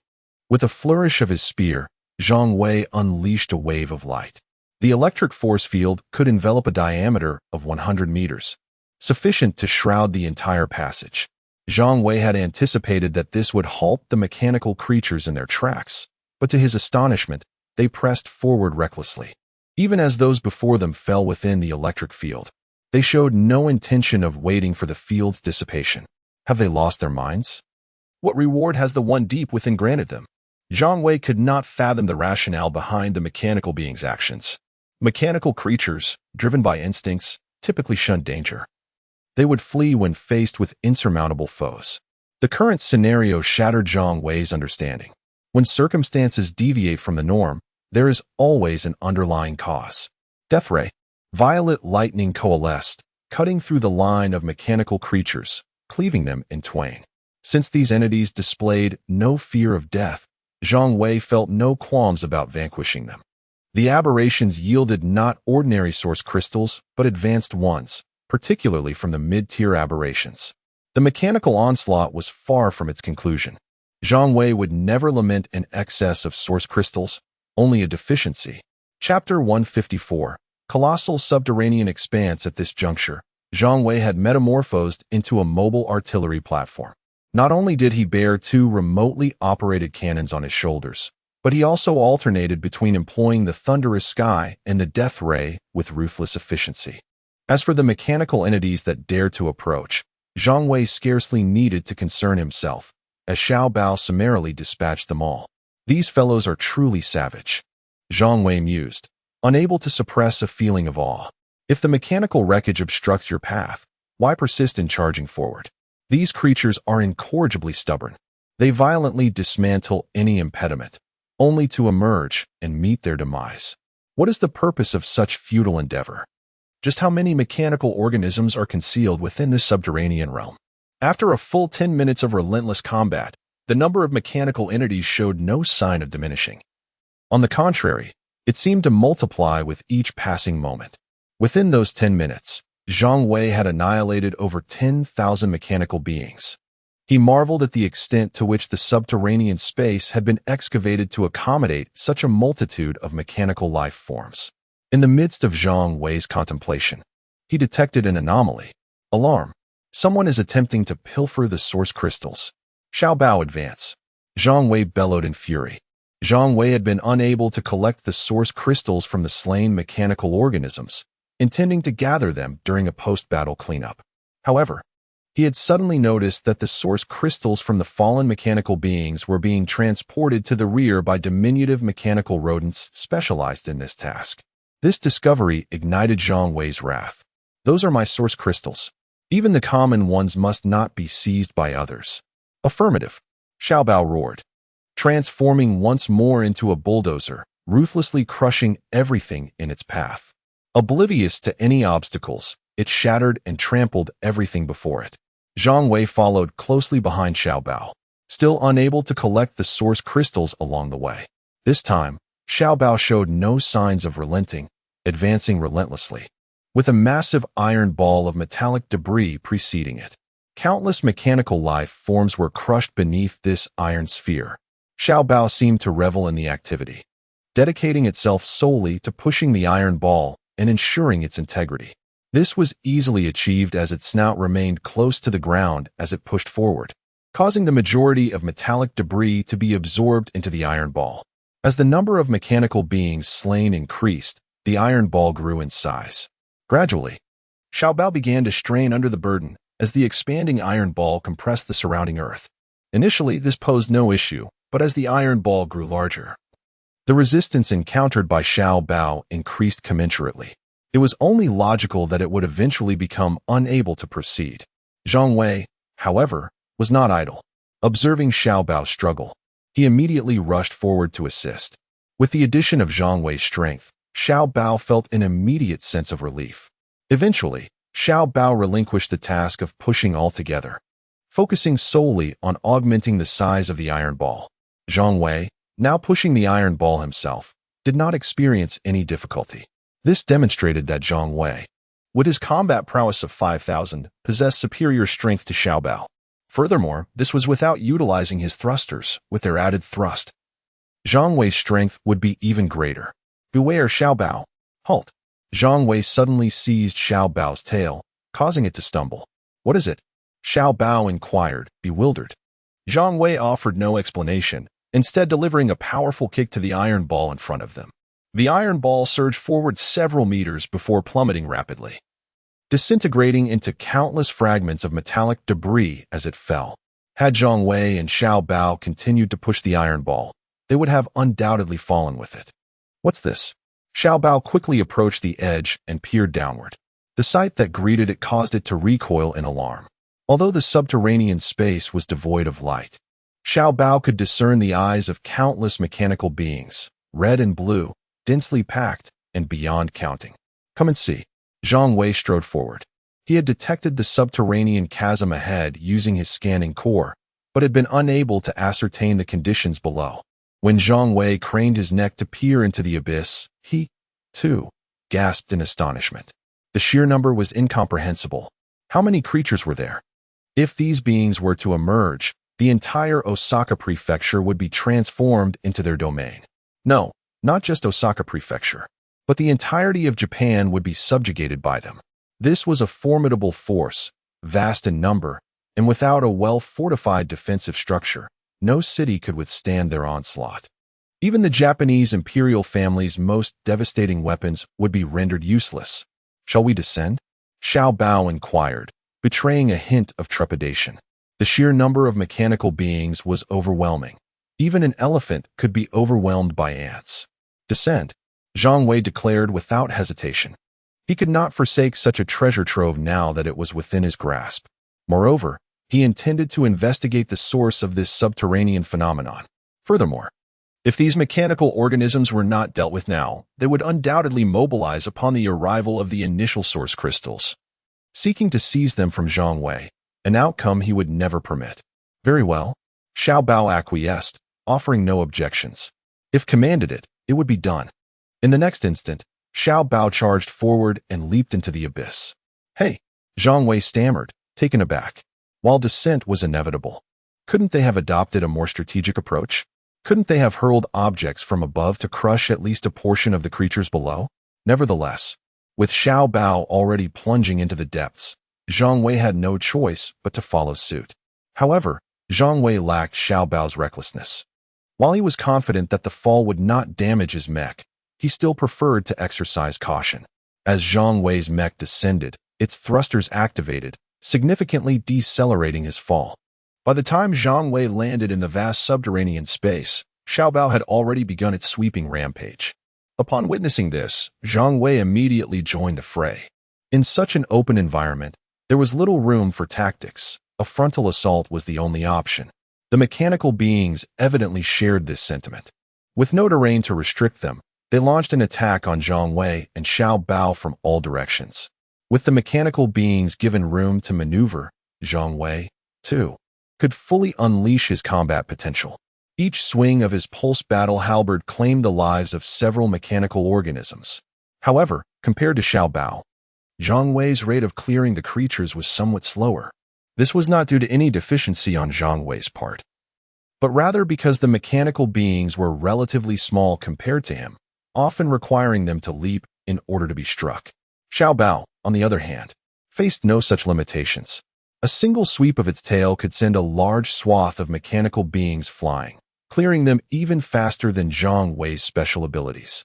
With a flourish of his spear, Zhang Wei unleashed a wave of light. The electric force field could envelop a diameter of 100 meters, sufficient to shroud the entire passage. Zhang Wei had anticipated that this would halt the mechanical creatures in their tracks, but to his astonishment, they pressed forward recklessly. Even as those before them fell within the electric field, they showed no intention of waiting for the field's dissipation. Have they lost their minds? What reward has the one deep within granted them? Zhang Wei could not fathom the rationale behind the mechanical being's actions. Mechanical creatures, driven by instincts, typically shun danger. They would flee when faced with insurmountable foes. The current scenario shattered Zhang Wei's understanding. When circumstances deviate from the norm, there is always an underlying cause. Death ray. Violet lightning coalesced, cutting through the line of mechanical creatures, cleaving them in twain. Since these entities displayed no fear of death, Zhang Wei felt no qualms about vanquishing them. The aberrations yielded not ordinary source crystals, but advanced ones, particularly from the mid-tier aberrations. The mechanical onslaught was far from its conclusion. Zhang Wei would never lament an excess of source crystals, only a deficiency. Chapter 154. Colossal subterranean expanse. At this juncture, Zhang Wei had metamorphosed into a mobile artillery platform. Not only did he bear 2 remotely operated cannons on his shoulders, but he also alternated between employing the thunderous sky and the death ray with ruthless efficiency. As for the mechanical entities that dared to approach, Zhang Wei scarcely needed to concern himself, as Xiaobao summarily dispatched them all. These fellows are truly savage, Zhang Wei mused, unable to suppress a feeling of awe. If the mechanical wreckage obstructs your path, why persist in charging forward? These creatures are incorrigibly stubborn. They violently dismantle any impediment, only to emerge and meet their demise. What is the purpose of such futile endeavor? Just how many mechanical organisms are concealed within this subterranean realm? After a full 10 minutes of relentless combat, the number of mechanical entities showed no sign of diminishing. On the contrary, it seemed to multiply with each passing moment. Within those 10 minutes, Zhang Wei had annihilated over 10,000 mechanical beings. He marveled at the extent to which the subterranean space had been excavated to accommodate such a multitude of mechanical life forms. In the midst of Zhang Wei's contemplation, he detected an anomaly. Alarm! Someone is attempting to pilfer the source crystals. Xiaobao, advance! Zhang Wei bellowed in fury. Zhang Wei had been unable to collect the source crystals from the slain mechanical organisms, intending to gather them during a post-battle cleanup. However, he had suddenly noticed that the source crystals from the fallen mechanical beings were being transported to the rear by diminutive mechanical rodents specialized in this task. This discovery ignited Zhang Wei's wrath. Those are my source crystals. Even the common ones must not be seized by others. Affirmative, Xiaobao roared, transforming once more into a bulldozer, ruthlessly crushing everything in its path. Oblivious to any obstacles, it shattered and trampled everything before it. Zhang Wei followed closely behind Xiao Bao, still unable to collect the source crystals along the way. This time, Xiao Bao showed no signs of relenting, advancing relentlessly, with a massive iron ball of metallic debris preceding it. Countless mechanical life forms were crushed beneath this iron sphere. Xiao Bao seemed to revel in the activity, dedicating itself solely to pushing the iron ball and ensuring its integrity. This was easily achieved as its snout remained close to the ground as it pushed forward, causing the majority of metallic debris to be absorbed into the iron ball. As the number of mechanical beings slain increased, the iron ball grew in size. Gradually, Xiao Bao began to strain under the burden as the expanding iron ball compressed the surrounding earth. Initially, this posed no issue, but as the iron ball grew larger, the resistance encountered by Xiao Bao increased commensurately. It was only logical that it would eventually become unable to proceed. Zhang Wei, however, was not idle. Observing Xiao Bao's struggle, he immediately rushed forward to assist. With the addition of Zhang Wei's strength, Xiao Bao felt an immediate sense of relief. Eventually, Xiao Bao relinquished the task of pushing altogether, focusing solely on augmenting the size of the iron ball. Zhang Wei, now pushing the iron ball himself, did not experience any difficulty. This demonstrated that Zhang Wei, with his combat prowess of 5,000, possessed superior strength to Xiao Bao. Furthermore, this was without utilizing his thrusters. With their added thrust, Zhang Wei's strength would be even greater. Beware, Xiao Bao! Halt! Zhang Wei suddenly seized Xiao Bao's tail, causing it to stumble. What is it? Xiao Bao inquired, bewildered. Zhang Wei offered no explanation, instead delivering a powerful kick to the iron ball in front of them. The iron ball surged forward several meters before plummeting rapidly, disintegrating into countless fragments of metallic debris as it fell. Had Zhang Wei and Xiao Bao continued to push the iron ball, they would have undoubtedly fallen with it. What's this? Xiao Bao quickly approached the edge and peered downward. The sight that greeted it caused it to recoil in alarm. Although the subterranean space was devoid of light, Xiao Bao could discern the eyes of countless mechanical beings, red and blue, densely packed, and beyond counting. Come and see. Zhang Wei strode forward. He had detected the subterranean chasm ahead using his scanning core, but had been unable to ascertain the conditions below. When Zhang Wei craned his neck to peer into the abyss, he, too, gasped in astonishment. The sheer number was incomprehensible. How many creatures were there? If these beings were to emerge, the entire Osaka prefecture would be transformed into their domain. No, not just Osaka prefecture, but the entirety of Japan would be subjugated by them. This was a formidable force, vast in number, and without a well-fortified defensive structure, no city could withstand their onslaught. Even the Japanese imperial family's most devastating weapons would be rendered useless. Shall we descend? Xiao Bao inquired, betraying a hint of trepidation. The sheer number of mechanical beings was overwhelming. Even an elephant could be overwhelmed by ants. Descend, Zhang Wei declared without hesitation. He could not forsake such a treasure trove now that it was within his grasp. Moreover, he intended to investigate the source of this subterranean phenomenon. Furthermore, if these mechanical organisms were not dealt with now, they would undoubtedly mobilize upon the arrival of the initial source crystals, seeking to seize them from Zhang Wei, an outcome he would never permit. Very well, Xiao Bao acquiesced, offering no objections. If commanded it would be done. In the next instant, Xiao Bao charged forward and leaped into the abyss. Hey, Zhang Wei stammered, taken aback. While descent was inevitable, couldn't they have adopted a more strategic approach? Couldn't they have hurled objects from above to crush at least a portion of the creatures below? Nevertheless, with Xiao Bao already plunging into the depths, Zhang Wei had no choice but to follow suit. However, Zhang Wei lacked Xiao Bao's recklessness. While he was confident that the fall would not damage his mech, he still preferred to exercise caution. As Zhang Wei's mech descended, its thrusters activated, significantly decelerating his fall. By the time Zhang Wei landed in the vast subterranean space, Xiao Bao had already begun its sweeping rampage. Upon witnessing this, Zhang Wei immediately joined the fray. In such an open environment, there was little room for tactics. A frontal assault was the only option. The mechanical beings evidently shared this sentiment. With no terrain to restrict them, they launched an attack on Zhang Wei and Xiao Bao from all directions. With the mechanical beings given room to maneuver, Zhang Wei, too, could fully unleash his combat potential. Each swing of his pulse battle halberd claimed the lives of several mechanical organisms. However, compared to Xiao Bao, Zhang Wei's rate of clearing the creatures was somewhat slower. This was not due to any deficiency on Zhang Wei's part, but rather because the mechanical beings were relatively small compared to him, often requiring them to leap in order to be struck. Xiao Bao, on the other hand, faced no such limitations. A single sweep of its tail could send a large swath of mechanical beings flying, clearing them even faster than Zhang Wei's special abilities.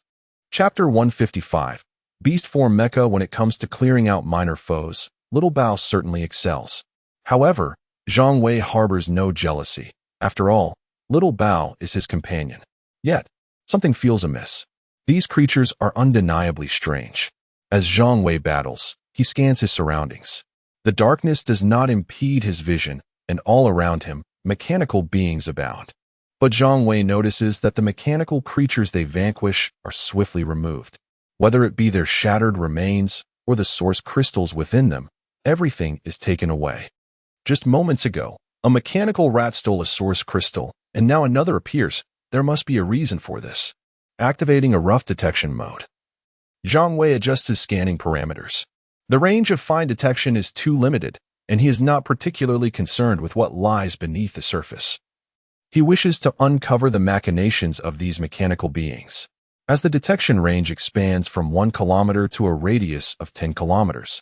Chapter 155. Beast Form Mecha. When it comes to clearing out minor foes, Little Bao certainly excels. However, Zhang Wei harbors no jealousy. After all, Little Bao is his companion. Yet, something feels amiss. These creatures are undeniably strange. As Zhang Wei battles, he scans his surroundings. The darkness does not impede his vision, and all around him, mechanical beings abound. But Zhang Wei notices that the mechanical creatures they vanquish are swiftly removed. Whether it be their shattered remains or the source crystals within them, everything is taken away. Just moments ago, a mechanical rat stole a source crystal, and now another appears. There must be a reason for this. Activating a rough detection mode, Zhang Wei adjusts his scanning parameters. The range of fine detection is too limited, and he is not particularly concerned with what lies beneath the surface. He wishes to uncover the machinations of these mechanical beings. As the detection range expands from 1 kilometer to a radius of 10 kilometers,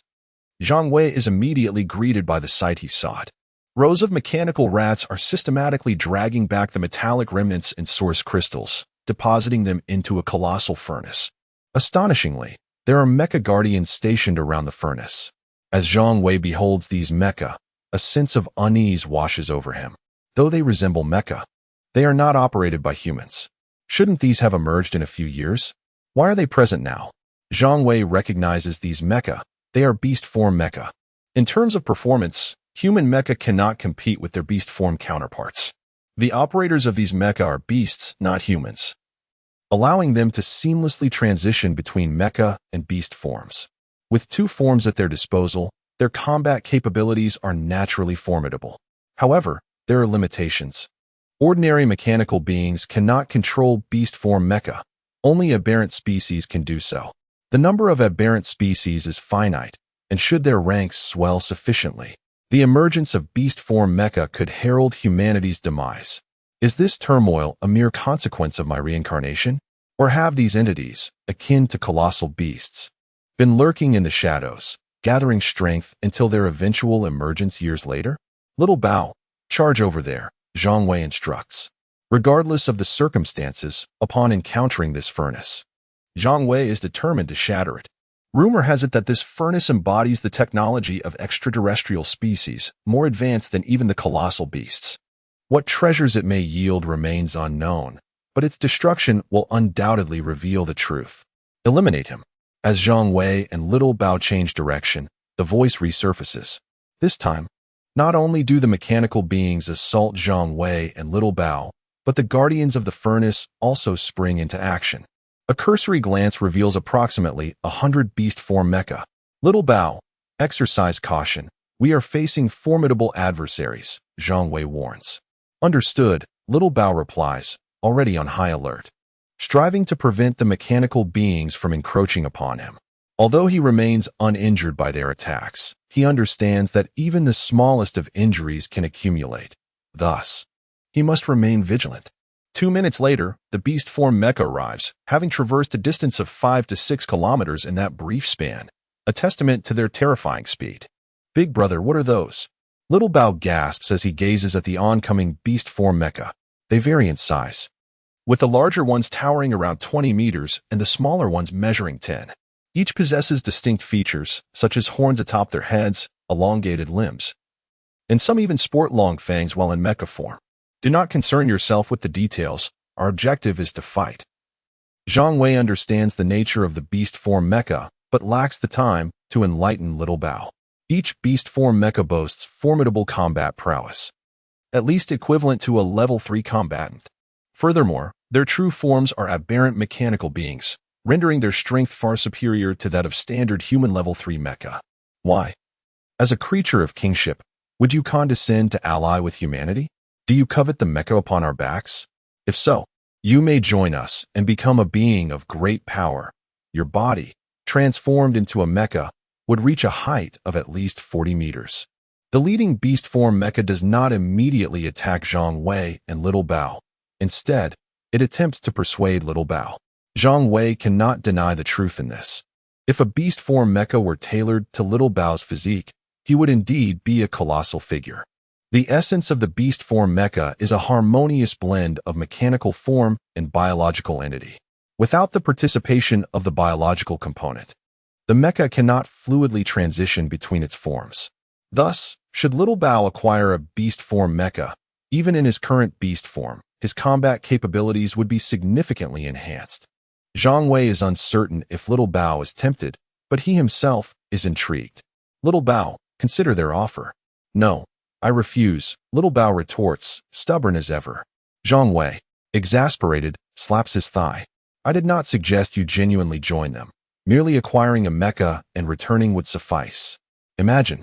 Zhang Wei is immediately greeted by the sight he sought. Rows of mechanical rats are systematically dragging back the metallic remnants and source crystals, depositing them into a colossal furnace. Astonishingly, there are mecha guardians stationed around the furnace. As Zhang Wei beholds these mecha, a sense of unease washes over him. Though they resemble mecha, they are not operated by humans. Shouldn't these have emerged in a few years? Why are they present now? Zhang Wei recognizes these mecha. They are beast form mecha. In terms of performance, human mecha cannot compete with their beast form counterparts. The operators of these mecha are beasts, not humans, allowing them to seamlessly transition between mecha and beast forms. With 2 forms at their disposal, their combat capabilities are naturally formidable. However, there are limitations. Ordinary mechanical beings cannot control beast form mecha. Only aberrant species can do so. The number of aberrant species is finite, and should their ranks swell sufficiently, the emergence of beast form mecha could herald humanity's demise. Is this turmoil a mere consequence of my reincarnation? Or have these entities, akin to colossal beasts, been lurking in the shadows, gathering strength until their eventual emergence years later? Little Bao, charge over there, Zhang Wei instructs. Regardless of the circumstances, upon encountering this furnace, Zhang Wei is determined to shatter it. Rumor has it that this furnace embodies the technology of extraterrestrial species, more advanced than even the colossal beasts. What treasures it may yield remains unknown, but its destruction will undoubtedly reveal the truth. Eliminate him. As Zhang Wei and Little Bao change direction, the voice resurfaces. This time, not only do the mechanical beings assault Zhang Wei and Little Bao, but the guardians of the furnace also spring into action. A cursory glance reveals approximately 100 beast form mecha. Little Bao, exercise caution. We are facing formidable adversaries, Zhang Wei warns. Understood, Little Bao replies, already on high alert, striving to prevent the mechanical beings from encroaching upon him. Although he remains uninjured by their attacks, he understands that even the smallest of injuries can accumulate. Thus, he must remain vigilant. 2 minutes later, the beast form mecha arrives, having traversed a distance of 5 to 6 kilometers in that brief span, a testament to their terrifying speed. Big brother, what are those? Little Bao gasps as he gazes at the oncoming beast form mecha. They vary in size, with the larger ones towering around 20 meters and the smaller ones measuring 10. Each possesses distinct features, such as horns atop their heads, elongated limbs, and some even sport long fangs while in mecha form. Do not concern yourself with the details. Our objective is to fight. Zhang Wei understands the nature of the beast form mecha, but lacks the time to enlighten Little Bao. Each beast form mecha boasts formidable combat prowess, at least equivalent to a level 3 combatant. Furthermore, their true forms are aberrant mechanical beings, rendering their strength far superior to that of standard human level 3 mecha. Why? As a creature of kingship, Would you condescend to ally with humanity? Do you covet the mecha upon our backs? If so, you may join us and become a being of great power. Your body, transformed into a mecha, would reach a height of at least 40 meters. The leading beast form mecha does not immediately attack Zhang Wei and Little Bao. Instead, it attempts to persuade Little Bao. Zhang Wei cannot deny the truth in this. If a beast form mecha were tailored to Little Bao's physique, he would indeed be a colossal figure. The essence of the beast form mecha is a harmonious blend of mechanical form and biological entity. Without the participation of the biological component, the mecha cannot fluidly transition between its forms. Thus, should Little Bao acquire a beast form mecha, even in his current beast form, his combat capabilities would be significantly enhanced. Zhang Wei is uncertain if Little Bao is tempted, but he himself is intrigued. Little Bao, consider their offer. No, I refuse, Little Bao retorts, stubborn as ever. Zhang Wei, exasperated, slaps his thigh. I did not suggest you genuinely join them. Merely acquiring a mecha and returning would suffice. Imagine,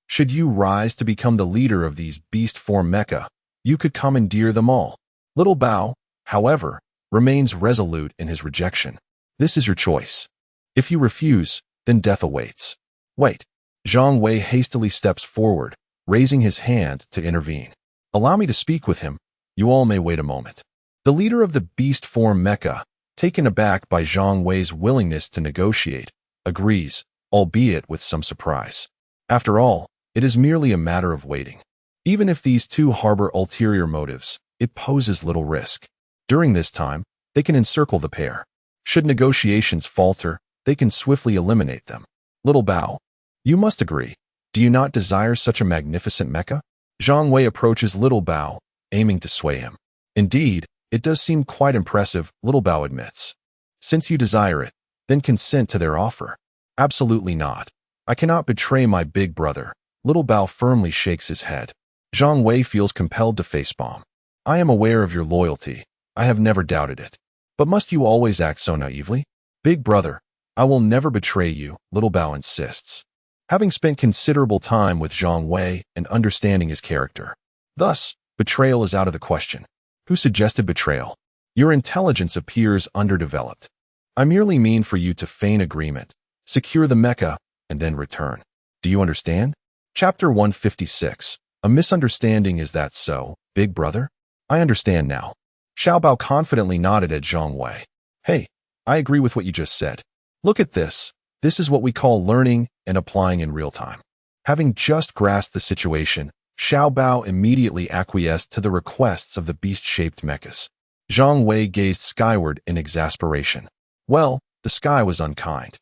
should you rise to become the leader of these beast form mecha, you could commandeer them all. Little Bao, however, remains resolute in his rejection. This is your choice. If you refuse, then death awaits. Wait. Zhang Wei hastily steps forward, raising his hand to intervene. Allow me to speak with him. You all may wait a moment. The leader of the beast form mecha, taken aback by Zhang Wei's willingness to negotiate, agrees, albeit with some surprise. After all, it is merely a matter of waiting. Even if these two harbor ulterior motives, it poses little risk. During this time, they can encircle the pair. Should negotiations falter, they can swiftly eliminate them. Little Bao, you must agree. Do you not desire such a magnificent mecha? Zhang Wei approaches Little Bao, aiming to sway him. Indeed, it does seem quite impressive, Little Bao admits. Since you desire it, then consent to their offer. Absolutely not. I cannot betray my big brother. Little Bao firmly shakes his head. Zhang Wei feels compelled to facepalm. I am aware of your loyalty. I have never doubted it. But must you always act so naively? Big brother, I will never betray you, Little Bao insists. Having spent considerable time with Zhang Wei and understanding his character. Thus, betrayal is out of the question. Who suggested betrayal? Your intelligence appears underdeveloped. I merely mean for you to feign agreement, secure the mecha, and then return. Do you understand? Chapter 156. A misunderstanding, is that so, big brother? I understand now. Xiao Bao confidently nodded at Zhang Wei. Hey, I agree with what you just said. Look at this. This is what we call learning and applying in real time. Having just grasped the situation, Xiao Bao immediately acquiesced to the requests of the beast-shaped mechas. Zhang Wei gazed skyward in exasperation. Well, the sky was unkind.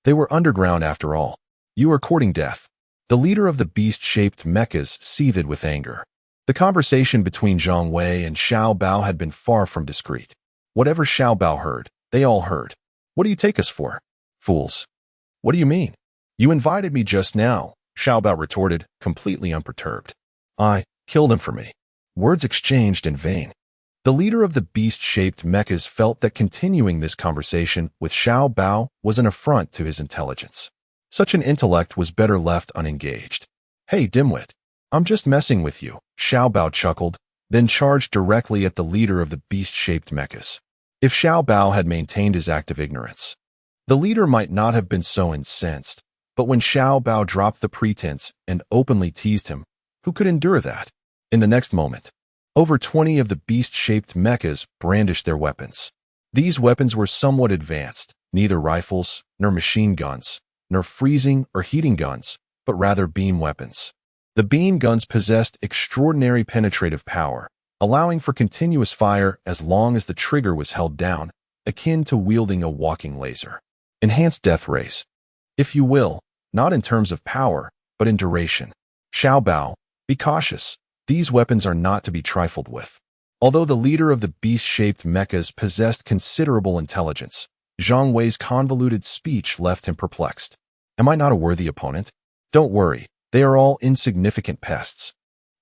They were underground after all. You are courting death. The leader of the beast-shaped mechas seethed with anger. The conversation between Zhang Wei and Xiao Bao had been far from discreet. Whatever Xiao Bao heard, they all heard. What do you take us for? Fools. What do you mean? You invited me just now, Xiao Bao retorted, completely unperturbed. I killed him for me. Words exchanged in vain. The leader of the beast-shaped mechas felt that continuing this conversation with Xiao Bao was an affront to his intelligence. Such an intellect was better left unengaged. Hey, dimwit. I'm just messing with you, Xiao Bao chuckled, then charged directly at the leader of the beast-shaped mechas. If Xiao Bao had maintained his act of ignorance, the leader might not have been so incensed, but when Xiao Bao dropped the pretense and openly teased him, who could endure that? In the next moment, over 20 of the beast-shaped mechas brandished their weapons. These weapons were somewhat advanced, neither rifles, nor machine guns, nor freezing or heating guns, but rather beam weapons. The beam guns possessed extraordinary penetrative power, allowing for continuous fire as long as the trigger was held down, akin to wielding a walking laser. Enhanced death rays. If you will, not in terms of power, but in duration. Xiao Bao, be cautious. These weapons are not to be trifled with. Although the leader of the beast-shaped mechas possessed considerable intelligence, Zhang Wei's convoluted speech left him perplexed. Am I not a worthy opponent? Don't worry, they are all insignificant pests.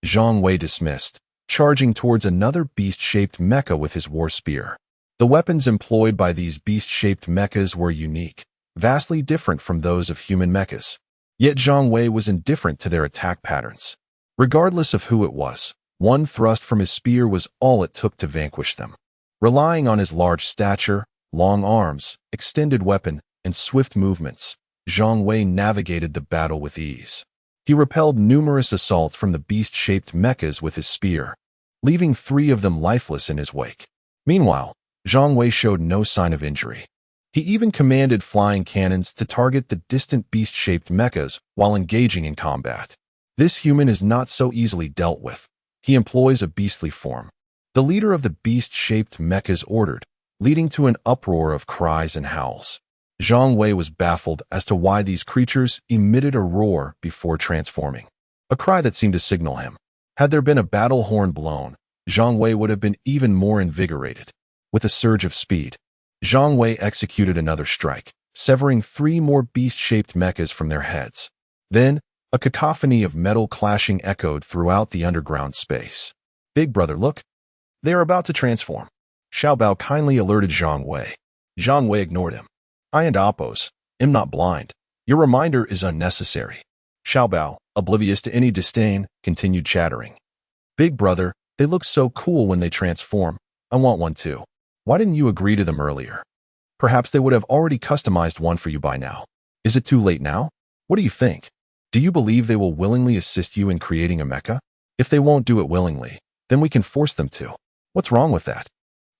Zhang Wei dismissed, charging towards another beast-shaped mecha with his war spear. The weapons employed by these beast-shaped mechas were unique, vastly different from those of human mechas. Yet Zhang Wei was indifferent to their attack patterns. Regardless of who it was, one thrust from his spear was all it took to vanquish them. Relying on his large stature, long arms, extended weapon, and swift movements, Zhang Wei navigated the battle with ease. He repelled numerous assaults from the beast-shaped mechas with his spear, leaving 3 of them lifeless in his wake. Meanwhile, Zhang Wei showed no sign of injury. He even commanded flying cannons to target the distant beast-shaped mechas while engaging in combat. This human is not so easily dealt with. He employs a beastly form. The leader of the beast-shaped mechas ordered, leading to an uproar of cries and howls. Zhang Wei was baffled as to why these creatures emitted a roar before transforming, a cry that seemed to signal him. Had there been a battle horn blown, Zhang Wei would have been even more invigorated. With a surge of speed, Zhang Wei executed another strike, severing 3 more beast-shaped mechas from their heads. Then, a cacophony of metal clashing echoed throughout the underground space. "Big brother, look. They are about to transform." Xiao Bao kindly alerted Zhang Wei. Zhang Wei ignored him. "I and Appos am not blind. Your reminder is unnecessary." Xiao Bao, oblivious to any disdain, continued chattering. "Big brother, they look so cool when they transform. I want one too. Why didn't you agree to them earlier? Perhaps they would have already customized one for you by now. Is it too late now? What do you think? Do you believe they will willingly assist you in creating a mecha? If they won't do it willingly, then we can force them to. What's wrong with that?"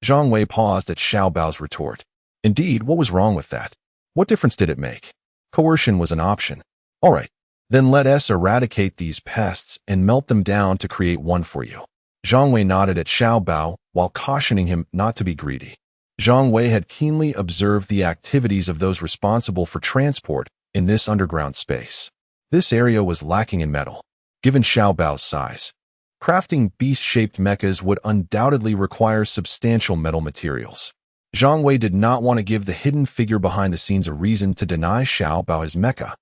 Zhang Wei paused at Xiao Bao's retort. Indeed, what was wrong with that? What difference did it make? Coercion was an option. All right, then let us eradicate these pests and melt them down to create one for you. Zhang Wei nodded at Xiao Bao while cautioning him not to be greedy. Zhang Wei had keenly observed the activities of those responsible for transport in this underground space. This area was lacking in metal, given Xiao Bao's size. Crafting beast-shaped mechas would undoubtedly require substantial metal materials. Zhang Wei did not want to give the hidden figure behind the scenes a reason to deny Xiao Bao his mecha.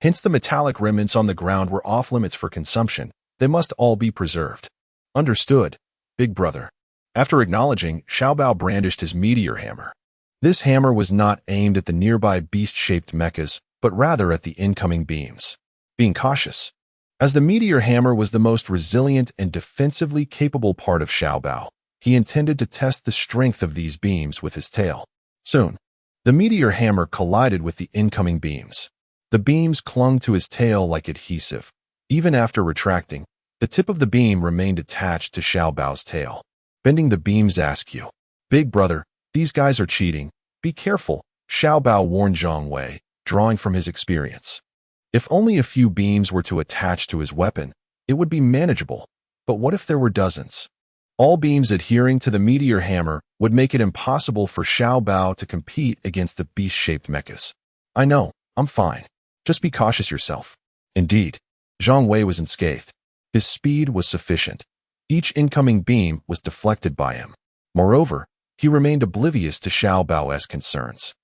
Hence the metallic remnants on the ground were off-limits for consumption. They must all be preserved. Understood, big brother. After acknowledging, Xiao Bao brandished his meteor hammer. This hammer was not aimed at the nearby beast-shaped mechas, but rather at the incoming beams. Being cautious, as the meteor hammer was the most resilient and defensively capable part of Xiao Bao, he intended to test the strength of these beams with his tail. Soon, the meteor hammer collided with the incoming beams. The beams clung to his tail like adhesive. Even after retracting, the tip of the beam remained attached to Xiao Bao's tail. Bending the beams askew. "Big brother, these guys are cheating. Be careful," Xiao Bao warned Zhang Wei, drawing from his experience. If only a few beams were to attach to his weapon, it would be manageable. But what if there were dozens? All beams adhering to the meteor hammer would make it impossible for Xiao Bao to compete against the beast-shaped mechas. "I know, I'm fine. Just be cautious yourself." Indeed, Zhang Wei was unscathed. His speed was sufficient. Each incoming beam was deflected by him. Moreover, he remained oblivious to Xiao Bao's concerns.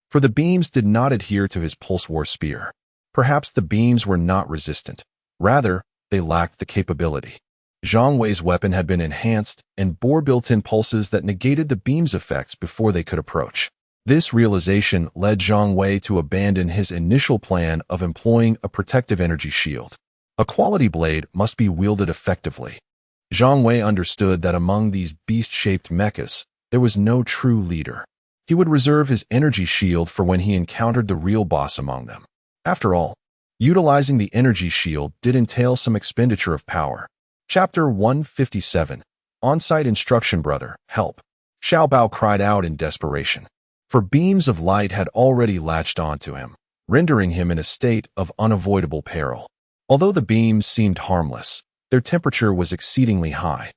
For the beams did not adhere to his pulse war spear. Perhaps the beams were not resistant. Rather, they lacked the capability. Zhang Wei's weapon had been enhanced and bore built-in pulses that negated the beam's effects before they could approach. This realization led Zhang Wei to abandon his initial plan of employing a protective energy shield. A quality blade must be wielded effectively. Zhang Wei understood that among these beast-shaped mechas, there was no true leader. He would reserve his energy shield for when he encountered the real boss among them. After all, utilizing the energy shield did entail some expenditure of power. Chapter 157. On-site instruction, brother, help. Xiao Bao cried out in desperation. For beams of light had already latched onto him, rendering him in a state of unavoidable peril. Although the beams seemed harmless, their temperature was exceedingly high,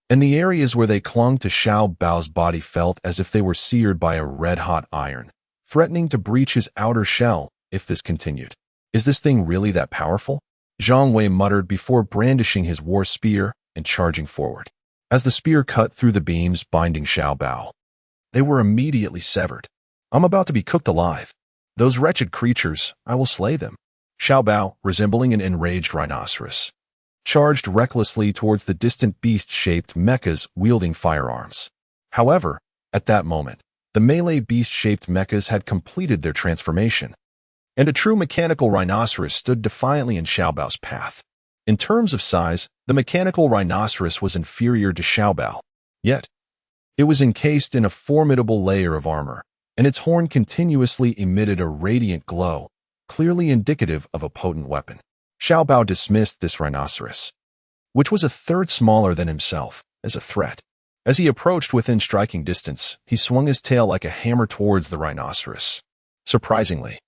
and the areas where they clung to Xiao Bao's body felt as if they were seared by a red-hot iron, threatening to breach his outer shell if this continued. "Is this thing really that powerful?" Zhang Wei muttered before brandishing his war spear and charging forward. As the spear cut through the beams binding Xiao Bao, they were immediately severed. "I'm about to be cooked alive. Those wretched creatures, I will slay them." Xiao Bao, resembling an enraged rhinoceros, charged recklessly towards the distant beast-shaped mechas wielding firearms. However, at that moment, the melee beast-shaped mechas had completed their transformation, and a true mechanical rhinoceros stood defiantly in Xiao Bao's path. In terms of size, the mechanical rhinoceros was inferior to Xiaobao. Yet, it was encased in a formidable layer of armor, and its horn continuously emitted a radiant glow, clearly indicative of a potent weapon. Xiaobao dismissed this rhinoceros, which was a third smaller than himself, as a threat. As he approached within striking distance, he swung his tail like a hammer towards the rhinoceros. Surprisingly,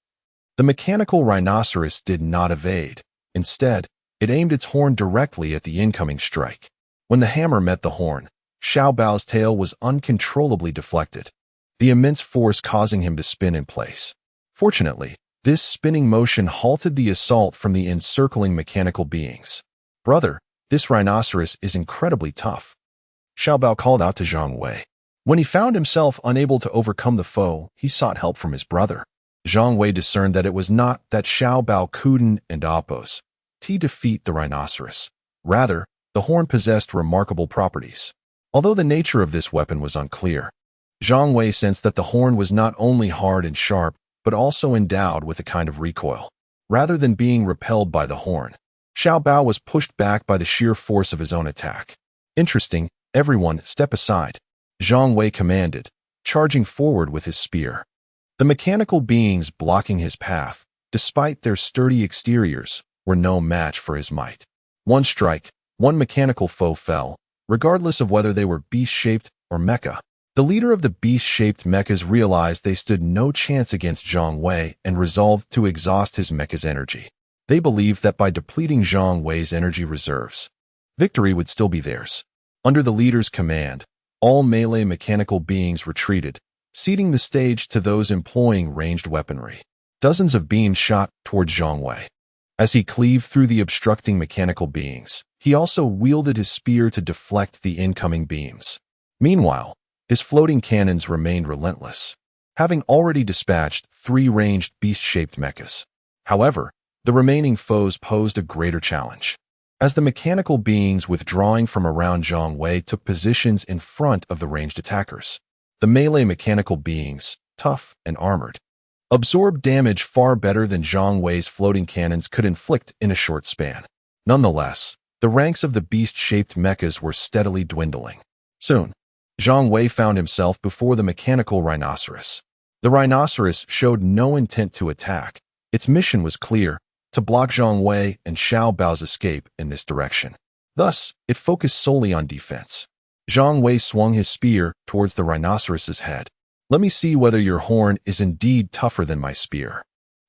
the mechanical rhinoceros did not evade. Instead, it aimed its horn directly at the incoming strike. When the hammer met the horn, Xiaobao's tail was uncontrollably deflected, the immense force causing him to spin in place. Fortunately, this spinning motion halted the assault from the encircling mechanical beings. "Brother, this rhinoceros is incredibly tough," Xiaobao called out to Zhang Wei. When he found himself unable to overcome the foe, he sought help from his brother. Zhang Wei discerned that it was not that Xiaobao couldn't and oppose to defeat the rhinoceros. Rather, the horn possessed remarkable properties. Although the nature of this weapon was unclear, Zhang Wei sensed that the horn was not only hard and sharp, but also endowed with a kind of recoil. Rather than being repelled by the horn, Xiaobao was pushed back by the sheer force of his own attack. "Interesting, everyone step aside," Zhang Wei commanded, charging forward with his spear. The mechanical beings blocking his path, despite their sturdy exteriors, were no match for his might. One strike, one mechanical foe fell, regardless of whether they were beast-shaped or mecha. The leader of the beast-shaped mechas realized they stood no chance against Zhang Wei and resolved to exhaust his mecha's energy. They believed that by depleting Zhang Wei's energy reserves, victory would still be theirs. Under the leader's command, all melee mechanical beings retreated, ceding the stage to those employing ranged weaponry. Dozens of beams shot toward Zhang Wei. As he cleaved through the obstructing mechanical beings, he also wielded his spear to deflect the incoming beams. Meanwhile, his floating cannons remained relentless, having already dispatched 3 ranged beast-shaped mechas. However, the remaining foes posed a greater challenge. As the mechanical beings withdrawing from around Zhang Wei took positions in front of the ranged attackers, the melee mechanical beings, tough and armored, absorbed damage far better than Zhang Wei's floating cannons could inflict in a short span. Nonetheless, the ranks of the beast-shaped mechas were steadily dwindling. Soon, Zhang Wei found himself before the mechanical rhinoceros. The rhinoceros showed no intent to attack. Its mission was clear: to block Zhang Wei and Xiaobao's escape in this direction. Thus, it focused solely on defense. Zhang Wei swung his spear towards the rhinoceros's head. "Let me see whether your horn is indeed tougher than my spear."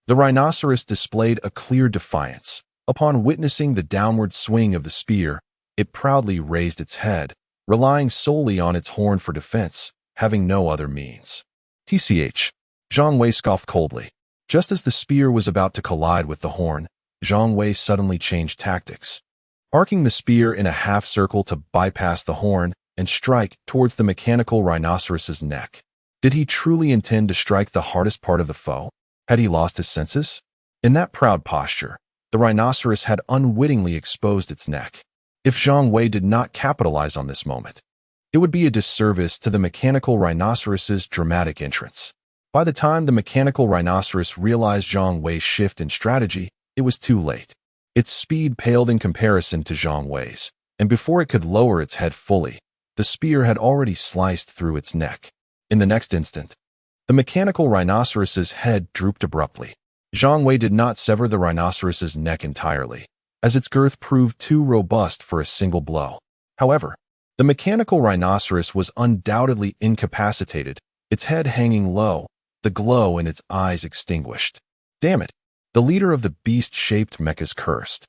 The rhinoceros displayed a clear defiance. Upon witnessing the downward swing of the spear, it proudly raised its head, relying solely on its horn for defense, having no other means. "Tch," Zhang Wei scoffed coldly. Just as the spear was about to collide with the horn, Zhang Wei suddenly changed tactics, arcing the spear in a half-circle to bypass the horn and strike towards the mechanical rhinoceros's neck. Did he truly intend to strike the hardest part of the foe? Had he lost his senses? In that proud posture, the rhinoceros had unwittingly exposed its neck. If Zhang Wei did not capitalize on this moment, it would be a disservice to the mechanical rhinoceros's dramatic entrance. By the time the mechanical rhinoceros realized Zhang Wei's shift in strategy, it was too late. Its speed paled in comparison to Zhang Wei's, and before it could lower its head fully, the spear had already sliced through its neck. In the next instant, the mechanical rhinoceros's head drooped abruptly. Zhang Wei did not sever the rhinoceros's neck entirely, as its girth proved too robust for a single blow. However, the mechanical rhinoceros was undoubtedly incapacitated, its head hanging low, the glow in its eyes extinguished. Damn it, the leader of the beast-shaped mechas cursed.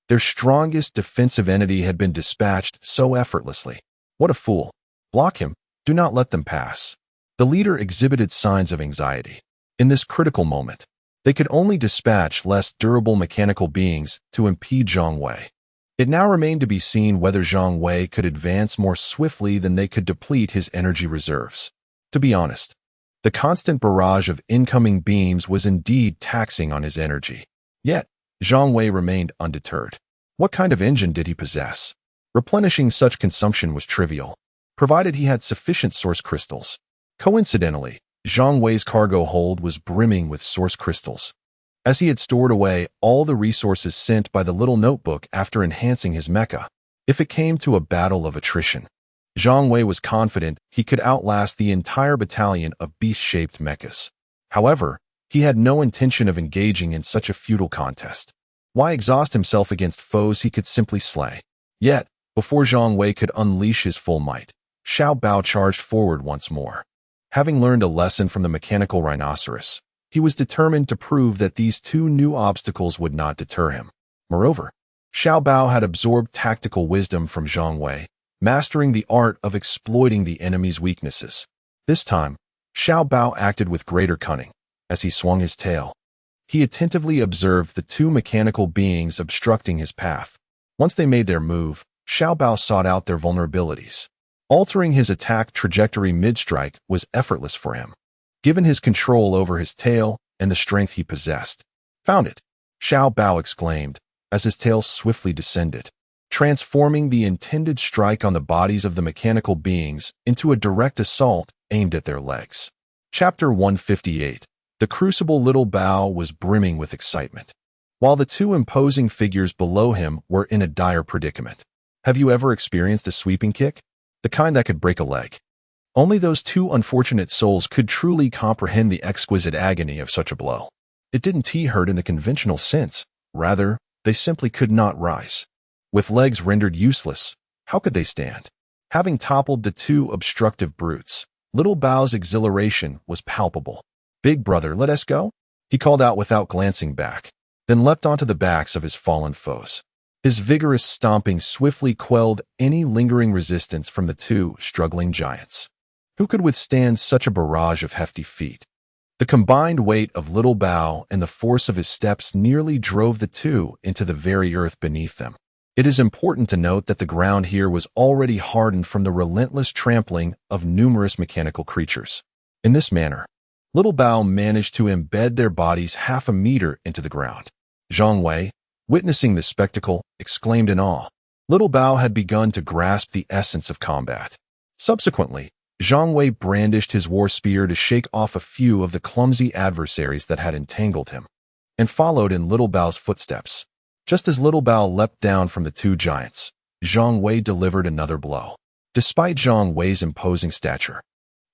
Their strongest defensive entity had been dispatched so effortlessly. What a fool. Block him, do not let them pass. The leader exhibited signs of anxiety. In this critical moment, they could only dispatch less durable mechanical beings to impede Zhang Wei. It now remained to be seen whether Zhang Wei could advance more swiftly than they could deplete his energy reserves. To be honest, the constant barrage of incoming beams was indeed taxing on his energy. Yet, Zhang Wei remained undeterred. What kind of engine did he possess? Replenishing such consumption was trivial, provided he had sufficient source crystals. Coincidentally, Zhang Wei's cargo hold was brimming with source crystals. as he had stored away all the resources sent by the little notebook after enhancing his mecha. If it came to a battle of attrition, Zhang Wei was confident he could outlast the entire battalion of beast-shaped mechas. However, he had no intention of engaging in such a futile contest. Why exhaust himself against foes he could simply slay? Yet, before Zhang Wei could unleash his full might, Xiao Bao charged forward once more. Having learned a lesson from the mechanical rhinoceros, he was determined to prove that these two new obstacles would not deter him. Moreover, Xiao Bao had absorbed tactical wisdom from Zhang Wei, mastering the art of exploiting the enemy's weaknesses. This time, Xiao Bao acted with greater cunning. As he swung his tail, he attentively observed the two mechanical beings obstructing his path. Once they made their move, Xiao Bao sought out their vulnerabilities. Altering his attack trajectory mid-strike was effortless for him, given his control over his tail and the strength he possessed. "Found it!" Xiao Bao exclaimed, as his tail swiftly descended, transforming the intended strike on the bodies of the mechanical beings into a direct assault aimed at their legs. Chapter 158. The Crucible. Little Bao was brimming with excitement, while the two imposing figures below him were in a dire predicament. Have you ever experienced a sweeping kick? The kind that could break a leg. Only those two unfortunate souls could truly comprehend the exquisite agony of such a blow. It didn't hurt in the conventional sense. Rather, they simply could not rise. With legs rendered useless, how could they stand? Having toppled the two obstructive brutes, Little Bao's exhilaration was palpable. "Big brother, let us go?" he called out without glancing back, then leapt onto the backs of his fallen foes. His vigorous stomping swiftly quelled any lingering resistance from the two struggling giants. Who could withstand such a barrage of hefty feet? The combined weight of Little Bao and the force of his steps nearly drove the two into the very earth beneath them. It is important to note that the ground here was already hardened from the relentless trampling of numerous mechanical creatures. In this manner, Little Bao managed to embed their bodies half a meter into the ground. Zhang Wei, witnessing this spectacle, exclaimed in awe. Little Bao had begun to grasp the essence of combat. Subsequently, Zhang Wei brandished his war spear to shake off a few of the clumsy adversaries that had entangled him, and followed in Little Bao's footsteps. Just as Little Bao leapt down from the two giants, Zhang Wei delivered another blow. Despite Zhang Wei's imposing stature,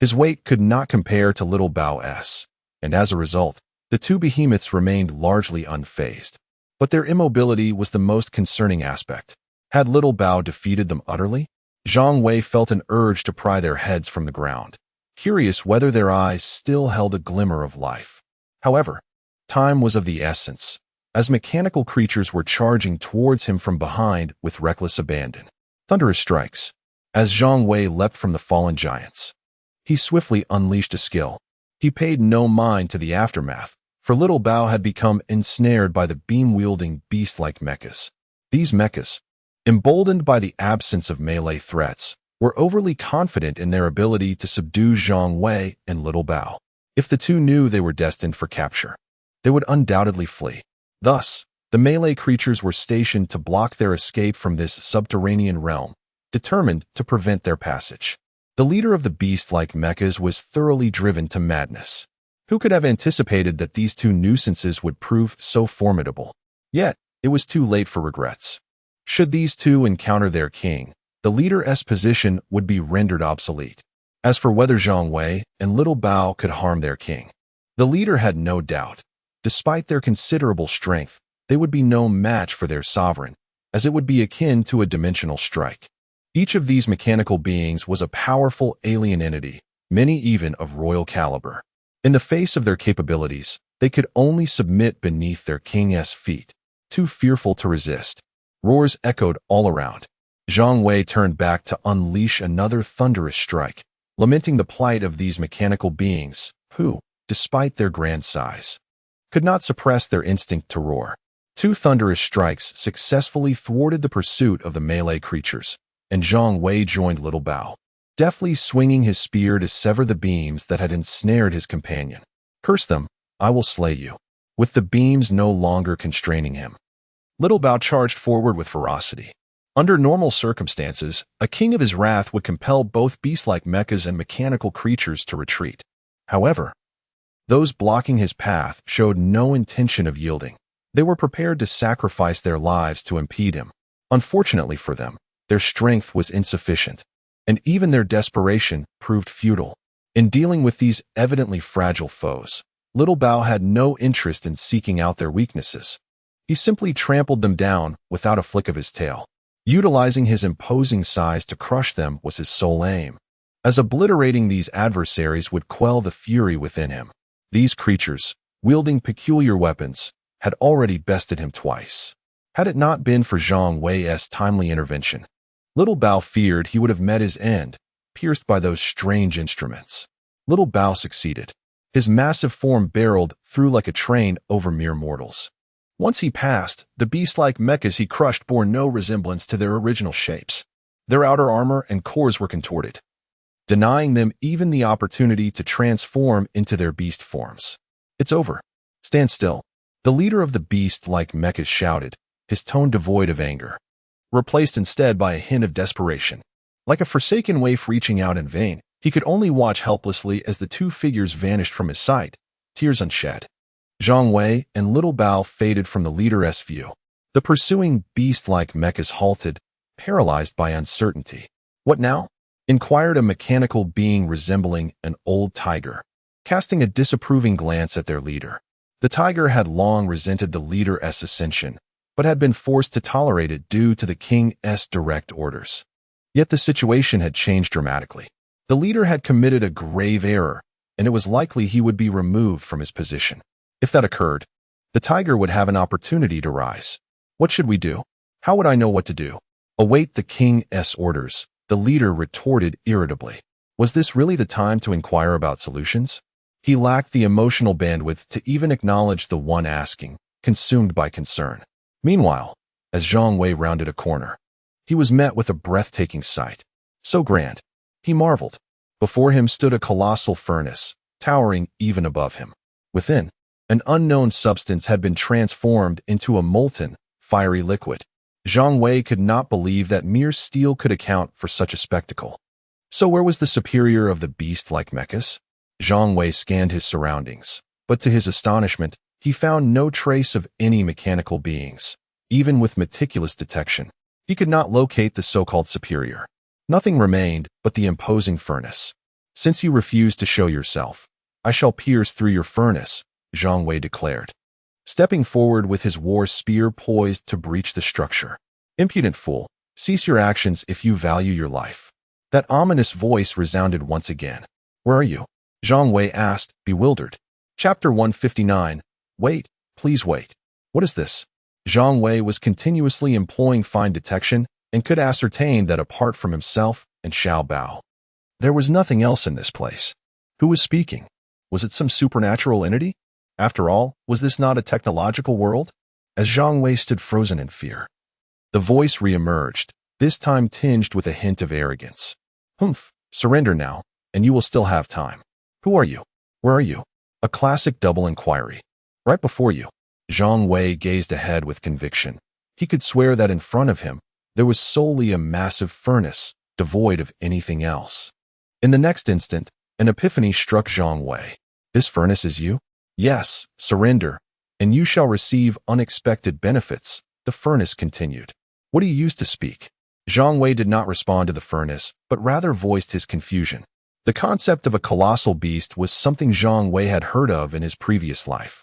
his weight could not compare to Little Bao's, and as a result, the two behemoths remained largely unfazed. But their immobility was the most concerning aspect. Had Little Bao defeated them utterly? Zhang Wei felt an urge to pry their heads from the ground, curious whether their eyes still held a glimmer of life. However, time was of the essence, as mechanical creatures were charging towards him from behind with reckless abandon. Thunderous strikes. As Zhang Wei leapt from the fallen giants, he swiftly unleashed a skill. He paid no mind to the aftermath, for Little Bao had become ensnared by the beam-wielding beast-like mechas. These mechas, emboldened by the absence of melee threats, were overly confident in their ability to subdue Zhang Wei and Little Bao. If the two knew they were destined for capture, they would undoubtedly flee. Thus, the melee creatures were stationed to block their escape from this subterranean realm, determined to prevent their passage. The leader of the beast-like mechas was thoroughly driven to madness. Who could have anticipated that these two nuisances would prove so formidable? Yet, it was too late for regrets. Should these two encounter their king, the leader's position would be rendered obsolete. As for whether Zhang Wei and Little Bao could harm their king, the leader had no doubt. Despite their considerable strength, they would be no match for their sovereign, as it would be akin to a dimensional strike. Each of these mechanical beings was a powerful alien entity, many even of royal caliber. In the face of their capabilities, they could only submit beneath their king's feet, too fearful to resist. Roars echoed all around. Zhang Wei turned back to unleash another thunderous strike, lamenting the plight of these mechanical beings, who, despite their grand size, could not suppress their instinct to roar. Two thunderous strikes successfully thwarted the pursuit of the melee creatures, and Zhang Wei joined Little Bao, deftly swinging his spear to sever the beams that had ensnared his companion. "Curse them, I will slay you." With the beams no longer constraining him, Little Bao charged forward with ferocity. Under normal circumstances, a king of his wrath would compel both beast-like mechas and mechanical creatures to retreat. However, Those blocking his path showed no intention of yielding. They were prepared to sacrifice their lives to impede him. Unfortunately for them, their strength was insufficient, and even their desperation proved futile. In dealing with these evidently fragile foes, Little Bao had no interest in seeking out their weaknesses. He simply trampled them down without a flick of his tail. Utilizing his imposing size to crush them was his sole aim, as obliterating these adversaries would quell the fury within him. These creatures, wielding peculiar weapons, had already bested him twice. Had it not been for Zhang Wei's timely intervention, Little Bao feared he would have met his end, pierced by those strange instruments. Little Bao succeeded. His massive form barreled through like a train over mere mortals. Once he passed, the beast-like mechas he crushed bore no resemblance to their original shapes. Their outer armor and cores were contorted, denying them even the opportunity to transform into their beast forms. "It's over. Stand still," the leader of the beast-like mechas shouted, his tone devoid of anger, replaced instead by a hint of desperation. Like a forsaken waif reaching out in vain, he could only watch helplessly as the two figures vanished from his sight, tears unshed. Zhang Wei and Little Bao faded from the leader's view. The pursuing beast-like mechas halted, paralyzed by uncertainty. "What now?" inquired a mechanical being resembling an old tiger, casting a disapproving glance at their leader. The tiger had long resented the leader's ascension, but had been forced to tolerate it due to the king's direct orders. Yet the situation had changed dramatically. The leader had committed a grave error, and it was likely he would be removed from his position. If that occurred, the tiger would have an opportunity to rise. "What should we do? How would I know what to do?" "Await the king's orders," the leader retorted irritably. Was this really the time to inquire about solutions? He lacked the emotional bandwidth to even acknowledge the one asking, consumed by concern. Meanwhile, as Zhang Wei rounded a corner, he was met with a breathtaking sight. So grand, he marveled. Before him stood a colossal furnace, towering even above him. Within, an unknown substance had been transformed into a molten, fiery liquid. Zhang Wei could not believe that mere steel could account for such a spectacle. So where was the superior of the beast-like mechas? Zhang Wei scanned his surroundings, but to his astonishment, he found no trace of any mechanical beings. Even with meticulous detection, he could not locate the so-called superior. Nothing remained but the imposing furnace. "Since you refuse to show yourself, I shall pierce through your furnace," Zhang Wei declared, stepping forward with his war spear poised to breach the structure. "Impudent fool, cease your actions if you value your life." That ominous voice resounded once again. "Where are you?" Zhang Wei asked, bewildered. Chapter 159. "Wait, please wait. What is this?" Zhang Wei was continuously employing fine detection and could ascertain that apart from himself and Xiao Bao, there was nothing else in this place. Who was speaking? Was it some supernatural entity? After all, was this not a technological world? As Zhang Wei stood frozen in fear, the voice reemerged, this time tinged with a hint of arrogance. "Humph, surrender now, and you will still have time. Who are you? Where are you?" A classic double inquiry. Right before you. Zhang Wei gazed ahead with conviction. He could swear that in front of him, there was solely a massive furnace, devoid of anything else. In the next instant, an epiphany struck Zhang Wei. "This furnace is you?" "Yes, surrender, and you shall receive unexpected benefits," the furnace continued. "What do you use to speak?" Zhang Wei did not respond to the furnace, but rather voiced his confusion. The concept of a colossal beast was something Zhang Wei had heard of in his previous life.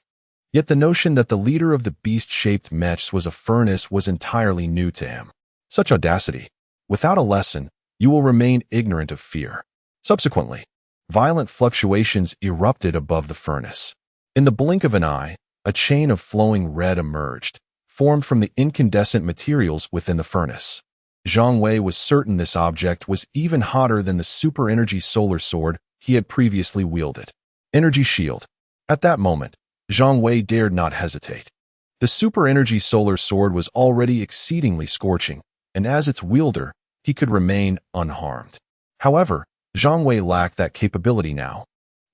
Yet the notion that the leader of the beast-shaped mechs was a furnace was entirely new to him. Such audacity. Without a lesson, you will remain ignorant of fear. Subsequently, violent fluctuations erupted above the furnace. In the blink of an eye, a chain of flowing red emerged, formed from the incandescent materials within the furnace. Zhang Wei was certain this object was even hotter than the super-energy solar sword he had previously wielded. Energy shield. At that moment, Zhang Wei dared not hesitate. The super-energy solar sword was already exceedingly scorching, and as its wielder, he could remain unharmed. However, Zhang Wei lacked that capability now,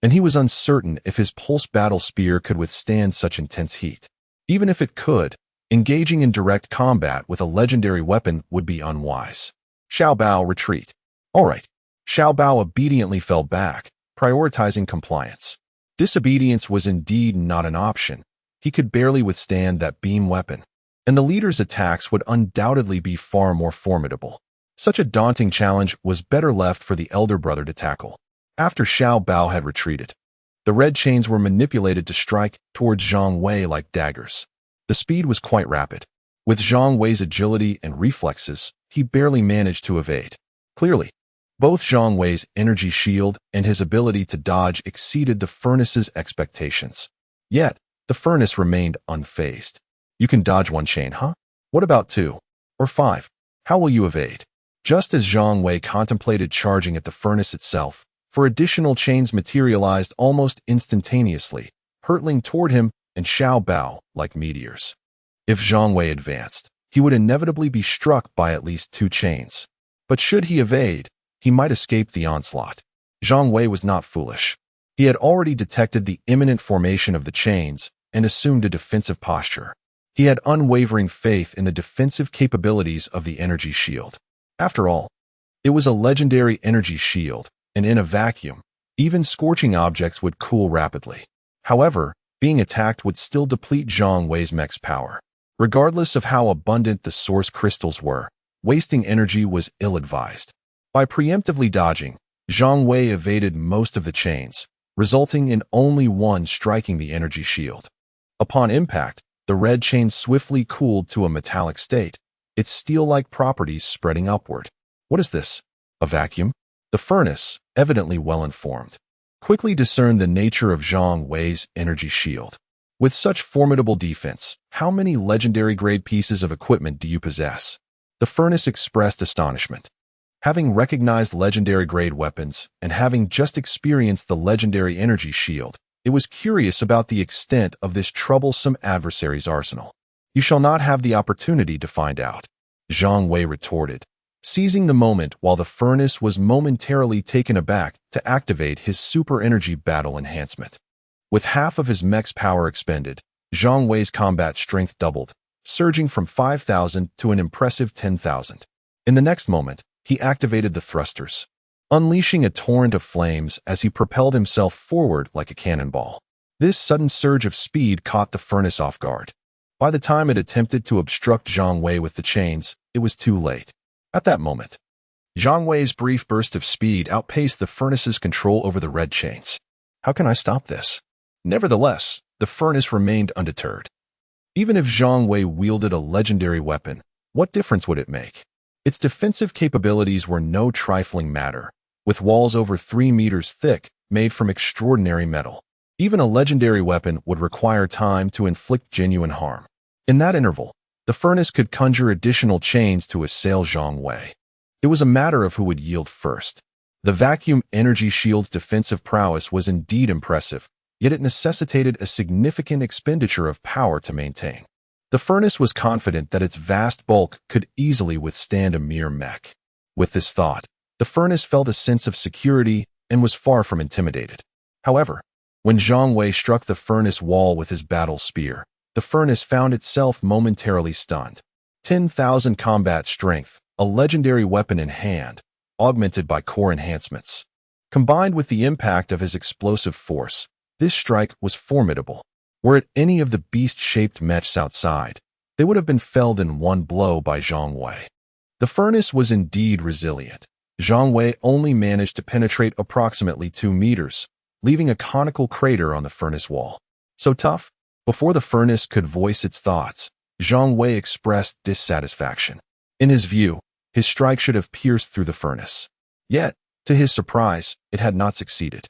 and he was uncertain if his pulse battle spear could withstand such intense heat. Even if it could, engaging in direct combat with a legendary weapon would be unwise. Xiao Bao, retreat. All right. Xiao Bao obediently fell back, prioritizing compliance. Disobedience was indeed not an option. He could barely withstand that beam weapon, and the leader's attacks would undoubtedly be far more formidable. Such a daunting challenge was better left for the elder brother to tackle. After Xiao Bao had retreated, the red chains were manipulated to strike towards Zhang Wei like daggers. The speed was quite rapid. With Zhang Wei's agility and reflexes, he barely managed to evade. Clearly, both Zhang Wei's energy shield and his ability to dodge exceeded the furnace's expectations. Yet, the furnace remained unfazed. You can dodge one chain, huh? What about 2? Or 5? How will you evade? Just as Zhang Wei contemplated charging at the furnace itself, 4 additional chains materialized almost instantaneously, hurtling toward him and Xiao Bao like meteors. If Zhang Wei advanced, he would inevitably be struck by at least 2 chains. But should he evade, he might escape the onslaught. Zhang Wei was not foolish. He had already detected the imminent formation of the chains and assumed a defensive posture. He had unwavering faith in the defensive capabilities of the energy shield. After all, it was a legendary energy shield, and in a vacuum, even scorching objects would cool rapidly. However, being attacked would still deplete Zhang Wei's mech's power. Regardless of how abundant the source crystals were, wasting energy was ill-advised. By preemptively dodging, Zhang Wei evaded most of the chains, resulting in only one striking the energy shield. Upon impact, the red chain swiftly cooled to a metallic state, its steel-like properties spreading upward. What is this? A vacuum? The furnace, evidently well-informed, quickly discerned the nature of Zhang Wei's energy shield. With such formidable defense, how many legendary-grade pieces of equipment do you possess? The furnace expressed astonishment. Having recognized legendary-grade weapons and having just experienced the legendary energy shield, it was curious about the extent of this troublesome adversary's arsenal. You shall not have the opportunity to find out, Zhang Wei retorted, seizing the moment while the furnace was momentarily taken aback to activate his super energy battle enhancement. With half of his mech's power expended, Zhang Wei's combat strength doubled, surging from 5,000 to an impressive 10,000. In the next moment, he activated the thrusters, unleashing a torrent of flames as he propelled himself forward like a cannonball. This sudden surge of speed caught the furnace off guard. By the time it attempted to obstruct Zhang Wei with the chains, it was too late. At that moment, Zhang Wei's brief burst of speed outpaced the furnace's control over the red chains. How can I stop this? Nevertheless, the furnace remained undeterred. Even if Zhang Wei wielded a legendary weapon, what difference would it make? Its defensive capabilities were no trifling matter, with walls over 3 meters thick, made from extraordinary metal. Even a legendary weapon would require time to inflict genuine harm. In that interval, the furnace could conjure additional chains to assail Zhang Wei. It was a matter of who would yield first. The vacuum energy shield's defensive prowess was indeed impressive, yet it necessitated a significant expenditure of power to maintain. The furnace was confident that its vast bulk could easily withstand a mere mech. With this thought, the furnace felt a sense of security and was far from intimidated. However, when Zhang Wei struck the furnace wall with his battle spear, the furnace found itself momentarily stunned. 10,000 combat strength, a legendary weapon in hand, augmented by core enhancements. Combined with the impact of his explosive force, this strike was formidable. Were it any of the beast-shaped mechs outside, they would have been felled in one blow by Zhang Wei. The furnace was indeed resilient. Zhang Wei only managed to penetrate approximately 2 meters, leaving a conical crater on the furnace wall. So tough? Before the furnace could voice its thoughts, Zhang Wei expressed dissatisfaction. In his view, his strike should have pierced through the furnace. Yet, to his surprise, it had not succeeded.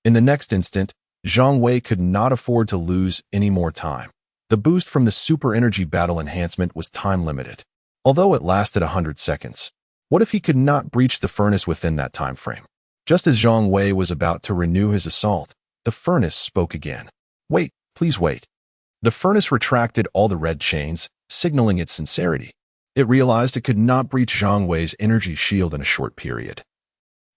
In the next instant, Zhang Wei could not afford to lose any more time. The boost from the super energy battle enhancement was time-limited, although it lasted 100 seconds. What if he could not breach the furnace within that time frame? Just as Zhang Wei was about to renew his assault, the furnace spoke again. Wait, please wait. The furnace retracted all the red chains, signaling its sincerity. It realized it could not breach Zhang Wei's energy shield in a short period,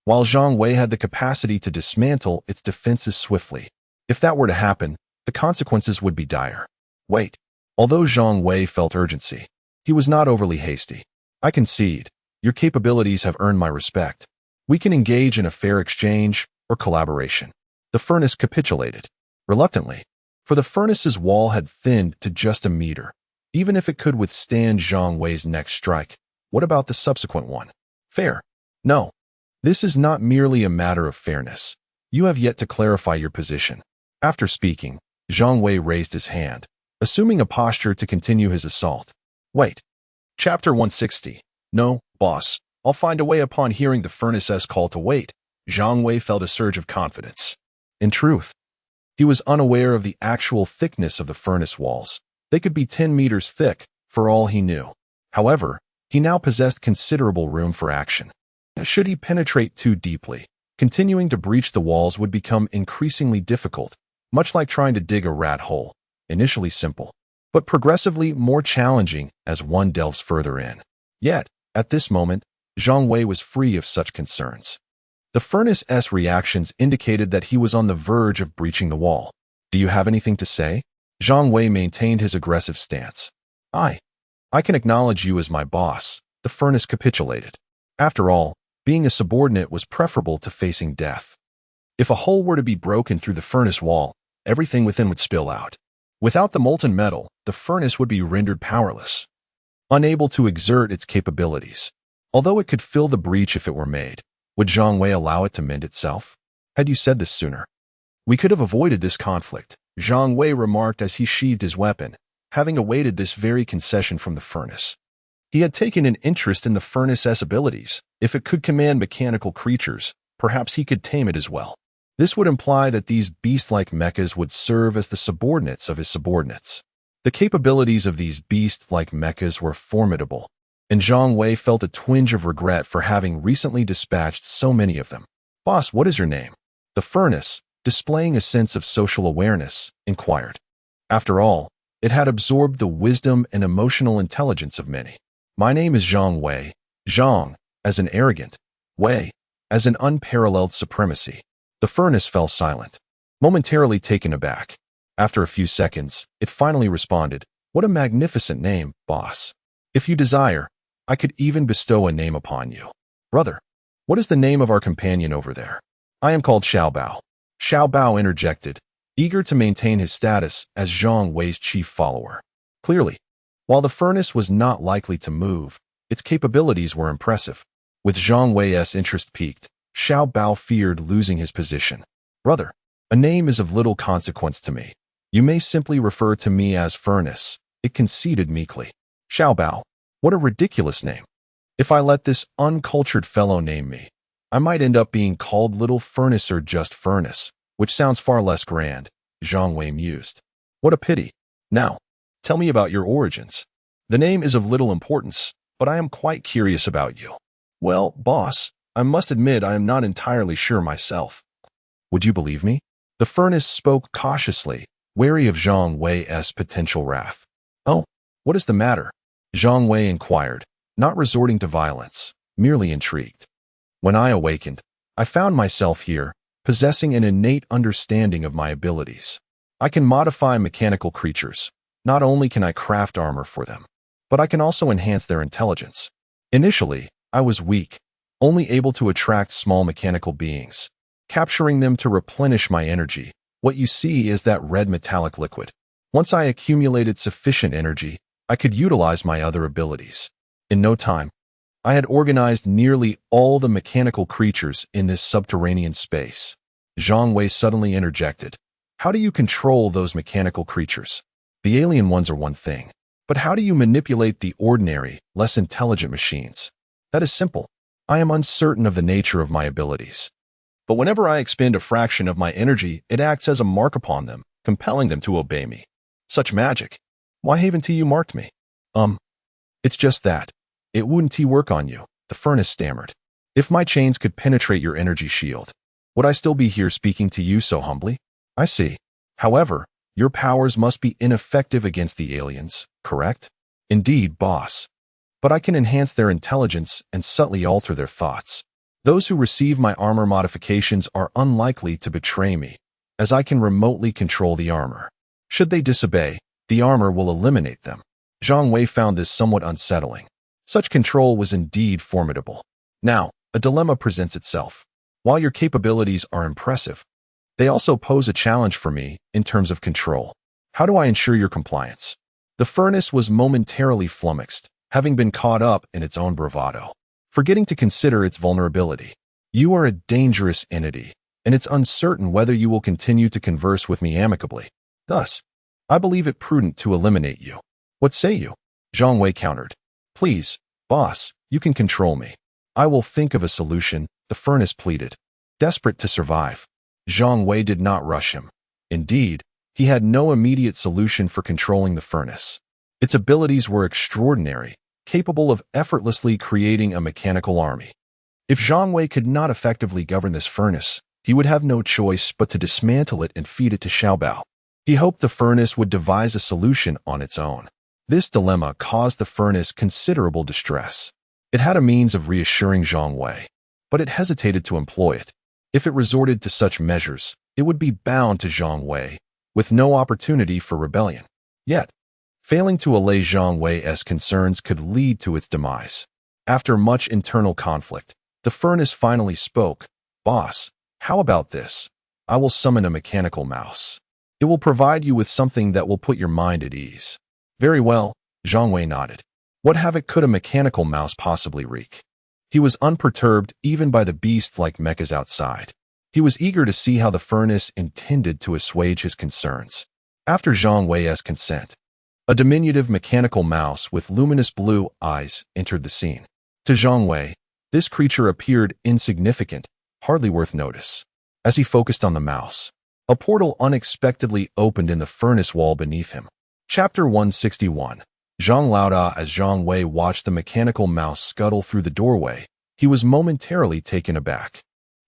while Zhang Wei had the capacity to dismantle its defenses swiftly. If that were to happen, the consequences would be dire. Wait. Although Zhang Wei felt urgency, he was not overly hasty. I concede. Your capabilities have earned my respect. We can engage in a fair exchange or collaboration. The furnace capitulated. Reluctantly. For the furnace's wall had thinned to just a meter. Even if it could withstand Zhang Wei's next strike, what about the subsequent one? Fair. No. This is not merely a matter of fairness. You have yet to clarify your position. After speaking, Zhang Wei raised his hand, assuming a posture to continue his assault. Wait. Chapter 160. No, boss. I'll find a way. Upon hearing the furnace's call to wait, Zhang Wei felt a surge of confidence. In truth, he was unaware of the actual thickness of the furnace walls. They could be 10 meters thick, for all he knew. However, he now possessed considerable room for action. Should he penetrate too deeply, continuing to breach the walls would become increasingly difficult, much like trying to dig a rat hole, initially simple, but progressively more challenging as one delves further in. Yet, at this moment, Zhang Wei was free of such concerns. The furnace's reactions indicated that he was on the verge of breaching the wall. Do you have anything to say? Zhang Wei maintained his aggressive stance. I can acknowledge you as my boss. The furnace capitulated. After all, being a subordinate was preferable to facing death. If a hole were to be broken through the furnace wall, everything within would spill out. Without the molten metal, the furnace would be rendered powerless, unable to exert its capabilities. Although it could fill the breach if it were made, would Zhang Wei allow it to mend itself? Had you said this sooner, we could have avoided this conflict, Zhang Wei remarked as he sheathed his weapon, having awaited this very concession from the furnace. He had taken an interest in the furnace's abilities. If it could command mechanical creatures, perhaps he could tame it as well. This would imply that these beast-like mechas would serve as the subordinates of his subordinates. The capabilities of these beast-like mechas were formidable, and Zhang Wei felt a twinge of regret for having recently dispatched so many of them. Boss, what is your name? The furnace, displaying a sense of social awareness, inquired. After all, it had absorbed the wisdom and emotional intelligence of many. My name is Zhang Wei. Zhang, as an arrogant, Wei, as an unparalleled supremacy. The furnace fell silent, momentarily taken aback. After a few seconds, it finally responded, What a magnificent name, boss. If you desire, I could even bestow a name upon you. Brother, what is the name of our companion over there? I am called Xiao Bao. Xiao Bao interjected, eager to maintain his status as Zhang Wei's chief follower. Clearly, while the furnace was not likely to move, its capabilities were impressive. With Zhang Wei's interest piqued, Xiao Bao feared losing his position. Brother, a name is of little consequence to me. You may simply refer to me as Furnace, it conceded meekly. Xiao Bao, what a ridiculous name. If I let this uncultured fellow name me, I might end up being called Little Furnace or just Furnace, which sounds far less grand, Zhang Wei mused. What a pity. Now, tell me about your origins. The name is of little importance, but I am quite curious about you. Well, boss, I must admit I am not entirely sure myself. Would you believe me? The furnace spoke cautiously, wary of Zhang Wei's potential wrath. Oh, what is the matter? Zhang Wei inquired, not resorting to violence, merely intrigued. When I awakened, I found myself here, possessing an innate understanding of my abilities. I can modify mechanical creatures. Not only can I craft armor for them, but I can also enhance their intelligence. Initially, I was weak, only able to attract small mechanical beings, capturing them to replenish my energy. What you see is that red metallic liquid. Once I accumulated sufficient energy, I could utilize my other abilities. In no time, I had organized nearly all the mechanical creatures in this subterranean space. Zhang Wei suddenly interjected. How do you control those mechanical creatures? The alien ones are one thing, but how do you manipulate the ordinary, less intelligent machines? That is simple. I am uncertain of the nature of my abilities. But whenever I expend a fraction of my energy, it acts as a mark upon them, compelling them to obey me. Such magic. Why haven't you marked me? It's just that. It wouldn't work on you, the furnace stammered. If my chains could penetrate your energy shield, would I still be here speaking to you so humbly? I see. However, your powers must be ineffective against the aliens, correct? Indeed, boss. But I can enhance their intelligence and subtly alter their thoughts. Those who receive my armor modifications are unlikely to betray me, as I can remotely control the armor. Should they disobey, the armor will eliminate them. Zhang Wei found this somewhat unsettling. Such control was indeed formidable. Now, a dilemma presents itself. While your capabilities are impressive, They also pose a challenge for me in terms of control. How do I ensure your compliance? The furnace was momentarily flummoxed, having been caught up in its own bravado, forgetting to consider its vulnerability. You are a dangerous entity, and it's uncertain whether you will continue to converse with me amicably. Thus, I believe it prudent to eliminate you. What say you? Zhang Wei countered. Please, boss, you can control me. I will think of a solution, the furnace pleaded. Desperate to survive, Zhang Wei did not rush him. Indeed, he had no immediate solution for controlling the furnace. Its abilities were extraordinary, capable of effortlessly creating a mechanical army. If Zhang Wei could not effectively govern this furnace, he would have no choice but to dismantle it and feed it to Xiaobao. He hoped the furnace would devise a solution on its own. This dilemma caused the furnace considerable distress. It had a means of reassuring Zhang Wei, but it hesitated to employ it. If it resorted to such measures, it would be bound to Zhang Wei, with no opportunity for rebellion. Yet, failing to allay Zhang Wei's concerns could lead to its demise. After much internal conflict, the furnace finally spoke. Boss, how about this? I will summon a mechanical mouse. It will provide you with something that will put your mind at ease. Very well, Zhang Wei nodded. What havoc could a mechanical mouse possibly wreak? He was unperturbed even by the beast-like mechas outside. He was eager to see how the furnace intended to assuage his concerns. After Zhang Wei's consent, a diminutive mechanical mouse with luminous blue eyes entered the scene. To Zhang Wei, this creature appeared insignificant, hardly worth notice. As he focused on the mouse, a portal unexpectedly opened in the furnace wall beneath him. Chapter 161. Zhang Laoda. As Zhang Wei watched the mechanical mouse scuttle through the doorway, he was momentarily taken aback.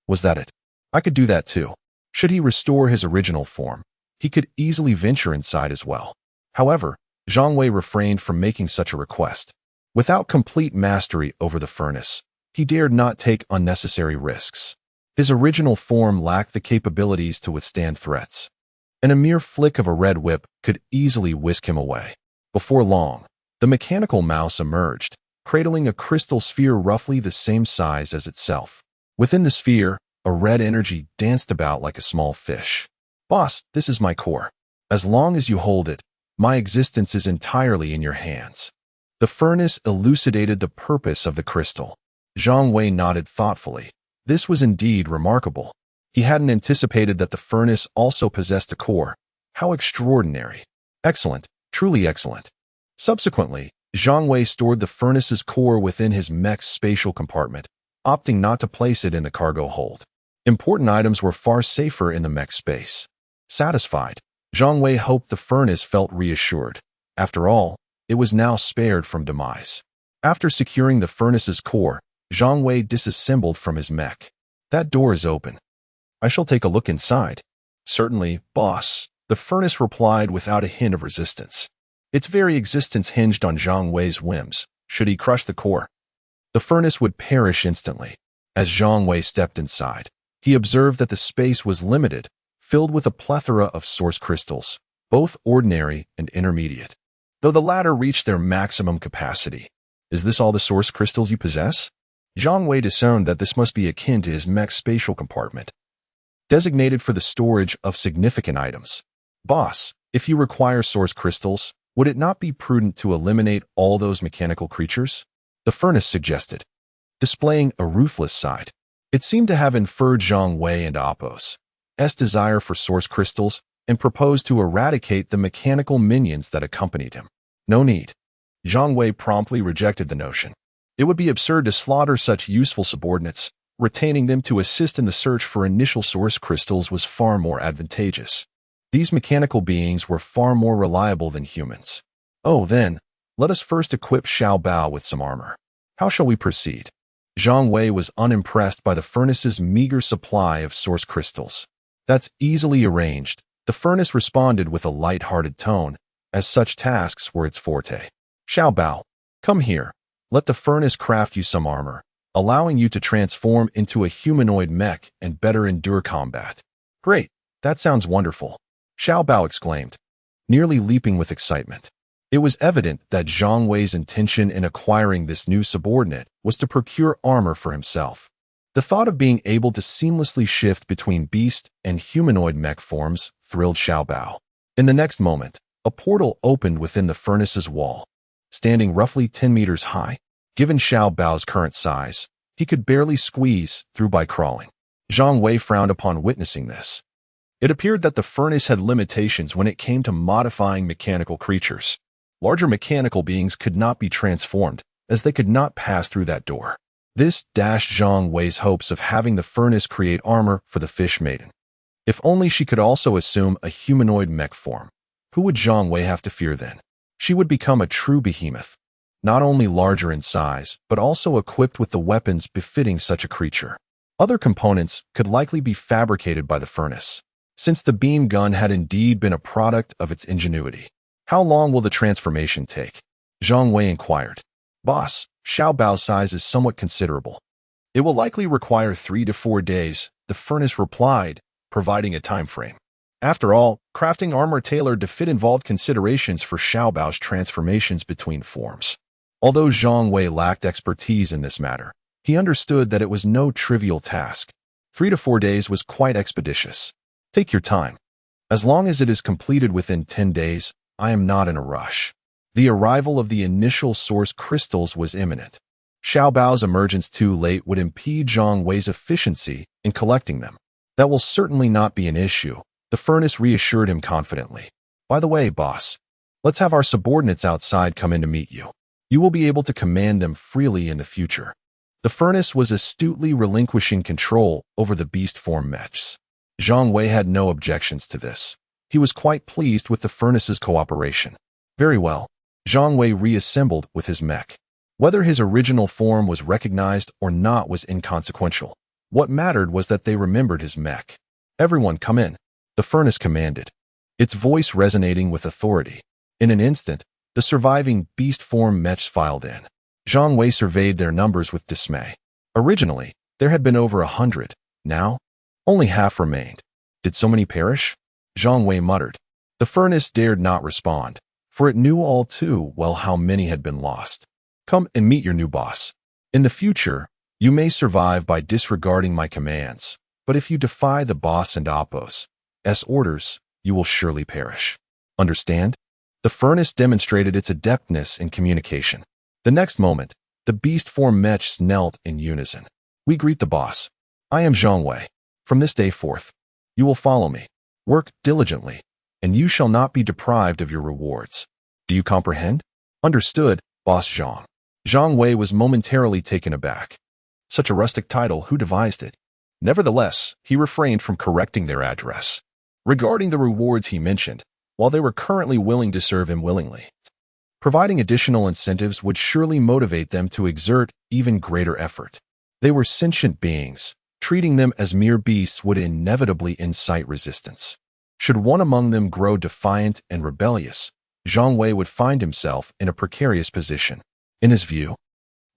Was that it? I could do that too. Should he restore his original form, he could easily venture inside as well. However, Zhang Wei refrained from making such a request. Without complete mastery over the furnace, he dared not take unnecessary risks. His original form lacked the capabilities to withstand threats, and a mere flick of a red whip could easily whisk him away. Before long, the mechanical mouse emerged, cradling a crystal sphere roughly the same size as itself. Within the sphere, a red energy danced about like a small fish. Boss, this is my core. As long as you hold it, my existence is entirely in your hands. The furnace elucidated the purpose of the crystal. Zhang Wei nodded thoughtfully. This was indeed remarkable. He hadn't anticipated that the furnace also possessed a core. How extraordinary. Excellent, truly excellent. Subsequently, Zhang Wei stored the furnace's core within his mech's spatial compartment, opting not to place it in the cargo hold. Important items were far safer in the mech space. Satisfied, Zhang Wei hoped the furnace felt reassured. After all, it was now spared from demise. After securing the furnace's core, Zhang Wei disassembled from his mech. That door is open. I shall take a look inside. Certainly, boss, the furnace replied without a hint of resistance. Its very existence hinged on Zhang Wei's whims. Should he crush the core, the furnace would perish instantly. As Zhang Wei stepped inside, he observed that the space was limited, filled with a plethora of source crystals, both ordinary and intermediate, though the latter reached their maximum capacity. Is this all the source crystals you possess? Zhang Wei discerned that this must be akin to his mech's spatial compartment, designated for the storage of significant items. Boss, if you require source crystals, would it not be prudent to eliminate all those mechanical creatures? The furnace suggested, displaying a ruthless side. It seemed to have inferred Zhang Wei and Apo's desire for source crystals and proposed to eradicate the mechanical minions that accompanied him. No need. Zhang Wei promptly rejected the notion. It would be absurd to slaughter such useful subordinates. Retaining them to assist in the search for initial source crystals was far more advantageous. These mechanical beings were far more reliable than humans. Oh, then, let us first equip Xiaobao with some armor. How shall we proceed? Zhang Wei was unimpressed by the furnace's meager supply of source crystals. That's easily arranged, the furnace responded with a light-hearted tone, as such tasks were its forte. Xiaobao, come here. Let the furnace craft you some armor, allowing you to transform into a humanoid mech and better endure combat. Great, that sounds wonderful, Xiaobao exclaimed, nearly leaping with excitement. It was evident that Zhang Wei's intention in acquiring this new subordinate was to procure armor for himself. The thought of being able to seamlessly shift between beast and humanoid mech forms thrilled Xiaobao. In the next moment, a portal opened within the furnace's wall. Standing roughly 10 meters high, given Xiaobao's current size, he could barely squeeze through by crawling. Zhang Wei frowned upon witnessing this. It appeared that the furnace had limitations when it came to modifying mechanical creatures. Larger mechanical beings could not be transformed, as they could not pass through that door. This dashed Zhang Wei's hopes of having the furnace create armor for the fish maiden. If only she could also assume a humanoid mech form. Who would Zhang Wei have to fear then? She would become a true behemoth, not only larger in size, but also equipped with the weapons befitting such a creature. Other components could likely be fabricated by the furnace, since the beam gun had indeed been a product of its ingenuity. How long will the transformation take? Zhang Wei inquired. Boss, Xiaobao's size is somewhat considerable. It will likely require 3 to 4 days, the furnace replied, providing a time frame. After all, crafting armor tailored to fit involved considerations for Xiaobao's transformations between forms. Although Zhang Wei lacked expertise in this matter, he understood that it was no trivial task. 3 to 4 days was quite expeditious. Take your time. As long as it is completed within 10 days, I am not in a rush. The arrival of the initial source crystals was imminent. Xiaobao's emergence too late would impede Zhang Wei's efficiency in collecting them. That will certainly not be an issue, the furnace reassured him confidently. By the way, boss, let's have our subordinates outside come in to meet you. You will be able to command them freely in the future. The furnace was astutely relinquishing control over the beast form mechs. Zhang Wei had no objections to this. He was quite pleased with the furnace's cooperation. Very well. Zhang Wei reassembled with his mech. Whether his original form was recognized or not was inconsequential. What mattered was that they remembered his mech. Everyone come in, the furnace commanded, its voice resonating with authority. In an instant, the surviving beast form mechs filed in. Zhang Wei surveyed their numbers with dismay. Originally, there had been over 100. Now, only half remained. Did so many perish? Zhang Wei muttered. The furnace dared not respond, for it knew all too well how many had been lost. Come and meet your new boss. In the future, you may survive by disregarding my commands, but if you defy the boss and Apo's orders, you will surely perish. Understand? The furnace demonstrated its adeptness in communication. The next moment, the beast form mechs knelt in unison. We greet the boss. I am Zhang Wei. From this day forth, you will follow me. Work diligently, and you shall not be deprived of your rewards. Do you comprehend? Understood, Boss Zhang. Zhang Wei was momentarily taken aback. Such a rustic title, who devised it? Nevertheless, he refrained from correcting their address. Regarding the rewards he mentioned, while they were currently willing to serve him willingly, providing additional incentives would surely motivate them to exert even greater effort. They were sentient beings. Treating them as mere beasts would inevitably incite resistance. Should one among them grow defiant and rebellious, Zhang Wei would find himself in a precarious position. In his view,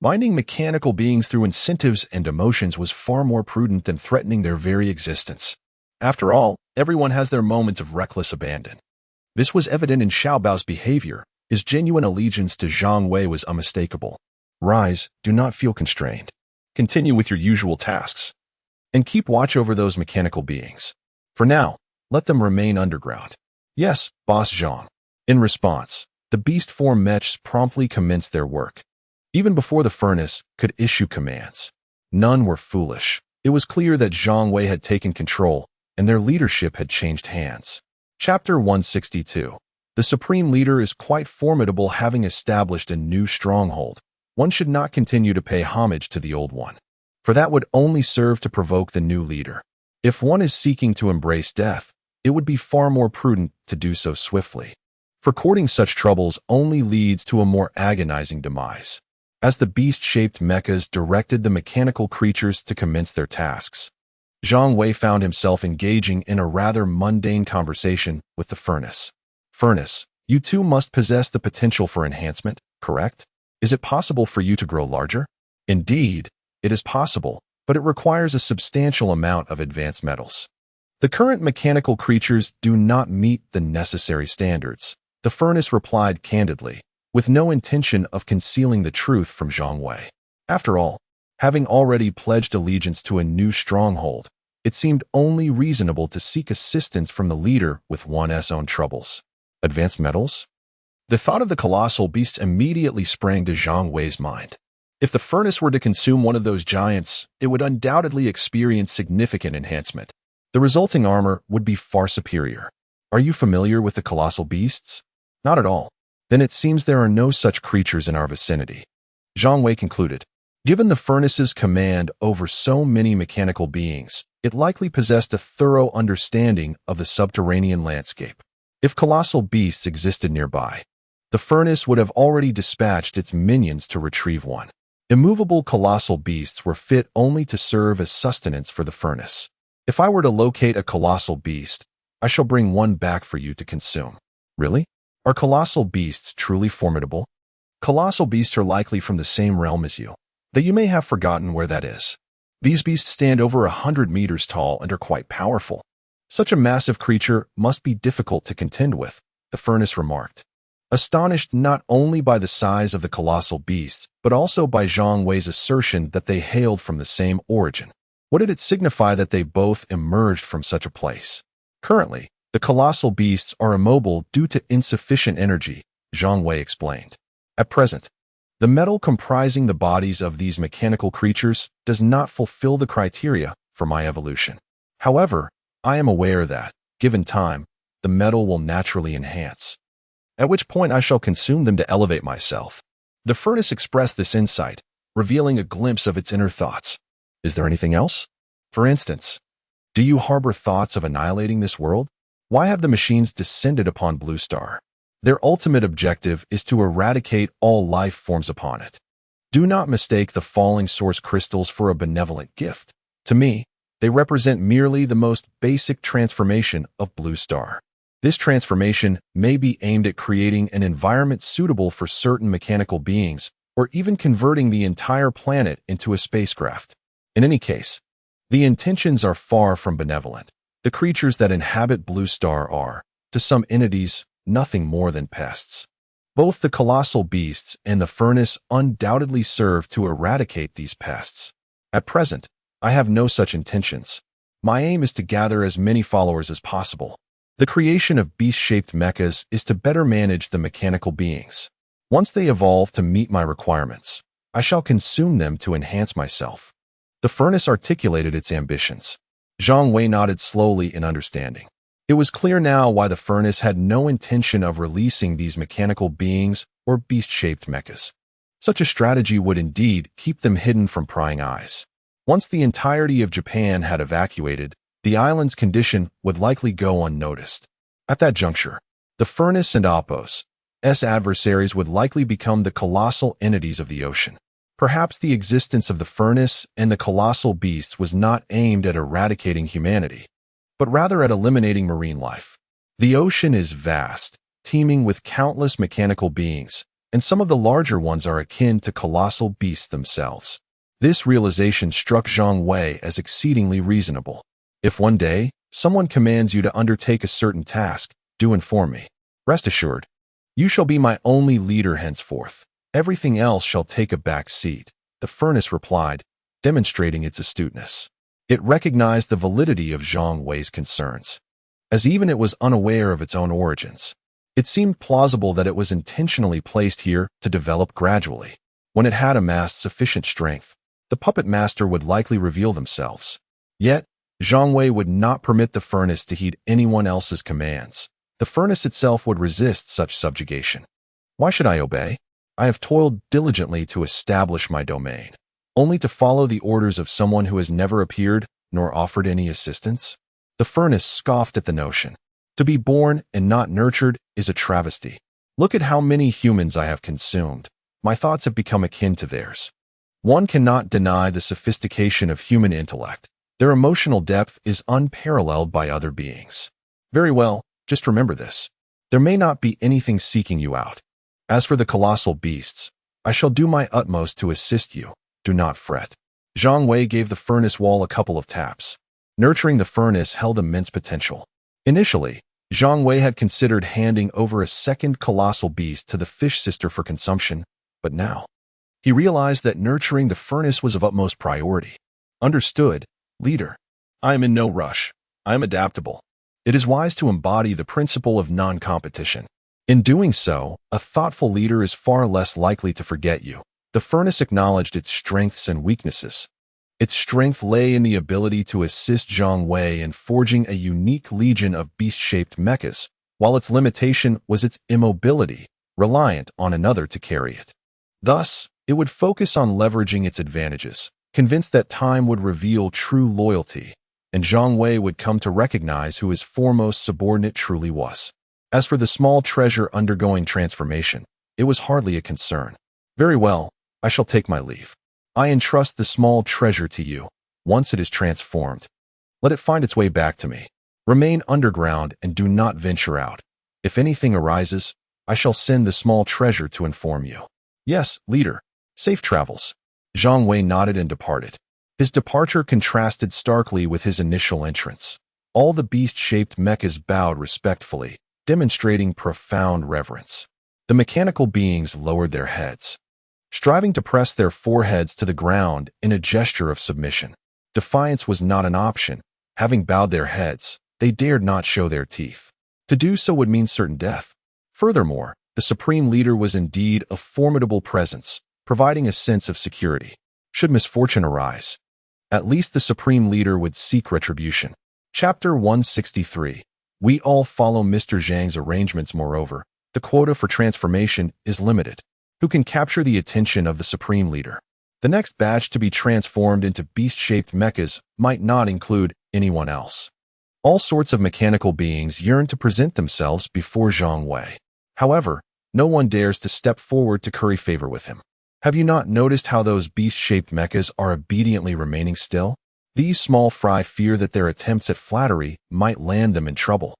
binding mechanical beings through incentives and emotions was far more prudent than threatening their very existence. After all, everyone has their moments of reckless abandon. This was evident in Xiaobao's behavior. His genuine allegiance to Zhang Wei was unmistakable. Rise, do not feel constrained. Continue with your usual tasks, and keep watch over those mechanical beings. For now, let them remain underground. Yes, Boss Zhang. In response, the beast form mechs promptly commenced their work. Even before the furnace could issue commands, none were foolish. It was clear that Zhang Wei had taken control, and their leadership had changed hands. Chapter 162. The Supreme Leader is quite formidable, having established a new stronghold. One should not continue to pay homage to the old one, for that would only serve to provoke the new leader. If one is seeking to embrace death, it would be far more prudent to do so swiftly, for courting such troubles only leads to a more agonizing demise. As the beast-shaped mechas directed the mechanical creatures to commence their tasks, Zhang Wei found himself engaging in a rather mundane conversation with the furnace. Furnace, you too must possess the potential for enhancement, correct? Is it possible for you to grow larger? Indeed, it is possible, but it requires a substantial amount of advanced metals. The current mechanical creatures do not meet the necessary standards, the furnace replied candidly, with no intention of concealing the truth from Zhang Wei. After all, Having already pledged allegiance to a new stronghold, it seemed only reasonable to seek assistance from the leader with one's own troubles. Advanced metals? The thought of the colossal beasts immediately sprang to Zhang Wei's mind. If the furnace were to consume one of those giants, it would undoubtedly experience significant enhancement. The resulting armor would be far superior. Are you familiar with the colossal beasts? Not at all. Then it seems there are no such creatures in our vicinity. Zhang Wei concluded. Given the furnace's command over so many mechanical beings, it likely possessed a thorough understanding of the subterranean landscape. If colossal beasts existed nearby, the furnace would have already dispatched its minions to retrieve one. Immovable colossal beasts were fit only to serve as sustenance for the furnace. If I were to locate a colossal beast, I shall bring one back for you to consume. Really? Are colossal beasts truly formidable? Colossal beasts are likely from the same realm as you, though you may have forgotten where that is. These beasts stand over 100 meters tall and are quite powerful. Such a massive creature must be difficult to contend with, the furnace remarked. Astonished not only by the size of the colossal beasts, but also by Zhang Wei's assertion that they hailed from the same origin. What did it signify that they both emerged from such a place? Currently, the colossal beasts are immobile due to insufficient energy, Zhang Wei explained. At present, the metal comprising the bodies of these mechanical creatures does not fulfill the criteria for my evolution. However, I am aware that, given time, the metal will naturally enhance, at which point I shall consume them to elevate myself. The furnace expressed this insight, revealing a glimpse of its inner thoughts. Is there anything else? For instance, do you harbor thoughts of annihilating this world? Why have the machines descended upon Blue Star? Their ultimate objective is to eradicate all life forms upon it. Do not mistake the falling source crystals for a benevolent gift. To me, they represent merely the most basic transformation of Blue Star. This transformation may be aimed at creating an environment suitable for certain mechanical beings, or even converting the entire planet into a spacecraft. In any case, the intentions are far from benevolent. The creatures that inhabit Blue Star are, to some entities, nothing more than pests. Both the colossal beasts and the furnace undoubtedly serve to eradicate these pests. At present, I have no such intentions. My aim is to gather as many followers as possible. The creation of beast-shaped mechas is to better manage the mechanical beings. Once they evolve to meet my requirements, I shall consume them to enhance myself. The furnace articulated its ambitions. Zhang Wei nodded slowly in understanding. It was clear now why the furnace had no intention of releasing these mechanical beings or beast-shaped mechas. Such a strategy would indeed keep them hidden from prying eyes. Once the entirety of Japan had evacuated, the island's condition would likely go unnoticed. At that juncture, the furnace and Apos' adversaries would likely become the colossal entities of the ocean. Perhaps the existence of the furnace and the colossal beasts was not aimed at eradicating humanity, but rather at eliminating marine life. The ocean is vast, teeming with countless mechanical beings, and some of the larger ones are akin to colossal beasts themselves. This realization struck Zhang Wei as exceedingly reasonable. If one day, someone commands you to undertake a certain task, do inform me. Rest assured, you shall be my only leader henceforth. Everything else shall take a back seat, the furnace replied, demonstrating its astuteness. It recognized the validity of Zhang Wei's concerns, as even it was unaware of its own origins. It seemed plausible that it was intentionally placed here to develop gradually. When it had amassed sufficient strength, the puppet master would likely reveal themselves. Yet, Zhang Wei would not permit the furnace to heed anyone else's commands. The furnace itself would resist such subjugation. Why should I obey? I have toiled diligently to establish my domain, only to follow the orders of someone who has never appeared nor offered any assistance? The furnace scoffed at the notion. To be born and not nurtured is a travesty. Look at how many humans I have consumed. My thoughts have become akin to theirs. One cannot deny the sophistication of human intellect. Their emotional depth is unparalleled by other beings. Very well, just remember this. There may not be anything seeking you out. As for the colossal beasts, I shall do my utmost to assist you. Do not fret. Zhang Wei gave the furnace wall a couple of taps. Nurturing the furnace held immense potential. Initially, Zhang Wei had considered handing over a second colossal beast to the fish sister for consumption, but now, He realized that nurturing the furnace was of utmost priority. Understood, leader. I am in no rush. I am adaptable. It is wise to embody the principle of non-competition. In doing so, a thoughtful leader is far less likely to forget you. The furnace acknowledged its strengths and weaknesses. Its strength lay in the ability to assist Zhang Wei in forging a unique legion of beast-shaped mechas, while its limitation was its immobility, reliant on another to carry it. Thus, it would focus on leveraging its advantages, convinced that time would reveal true loyalty, and Zhang Wei would come to recognize who his foremost subordinate truly was. As for the small treasure undergoing transformation, it was hardly a concern. Very well, I shall take my leave. I entrust the small treasure to you. Once it is transformed, let it find its way back to me. Remain underground and do not venture out. If anything arises, I shall send the small treasure to inform you. Yes, leader. Safe travels. Zhang Wei nodded and departed. His departure contrasted starkly with his initial entrance. All the beast-shaped mechas bowed respectfully, demonstrating profound reverence. The mechanical beings lowered their heads, striving to press their foreheads to the ground in a gesture of submission. Defiance was not an option. Having bowed their heads, they dared not show their teeth. To do so would mean certain death. Furthermore, the supreme leader was indeed a formidable presence, providing a sense of security. Should misfortune arise, at least the supreme leader would seek retribution. Chapter 163. We all follow Mr. Zhang's arrangements. Moreover, the quota for transformation is limited. Who can capture the attention of the supreme leader? The next batch to be transformed into beast-shaped mechas might not include anyone else. All sorts of mechanical beings yearn to present themselves before Zhang Wei. However, no one dares to step forward to curry favor with him. Have you not noticed how those beast-shaped mechas are obediently remaining still? These small fry fear that their attempts at flattery might land them in trouble.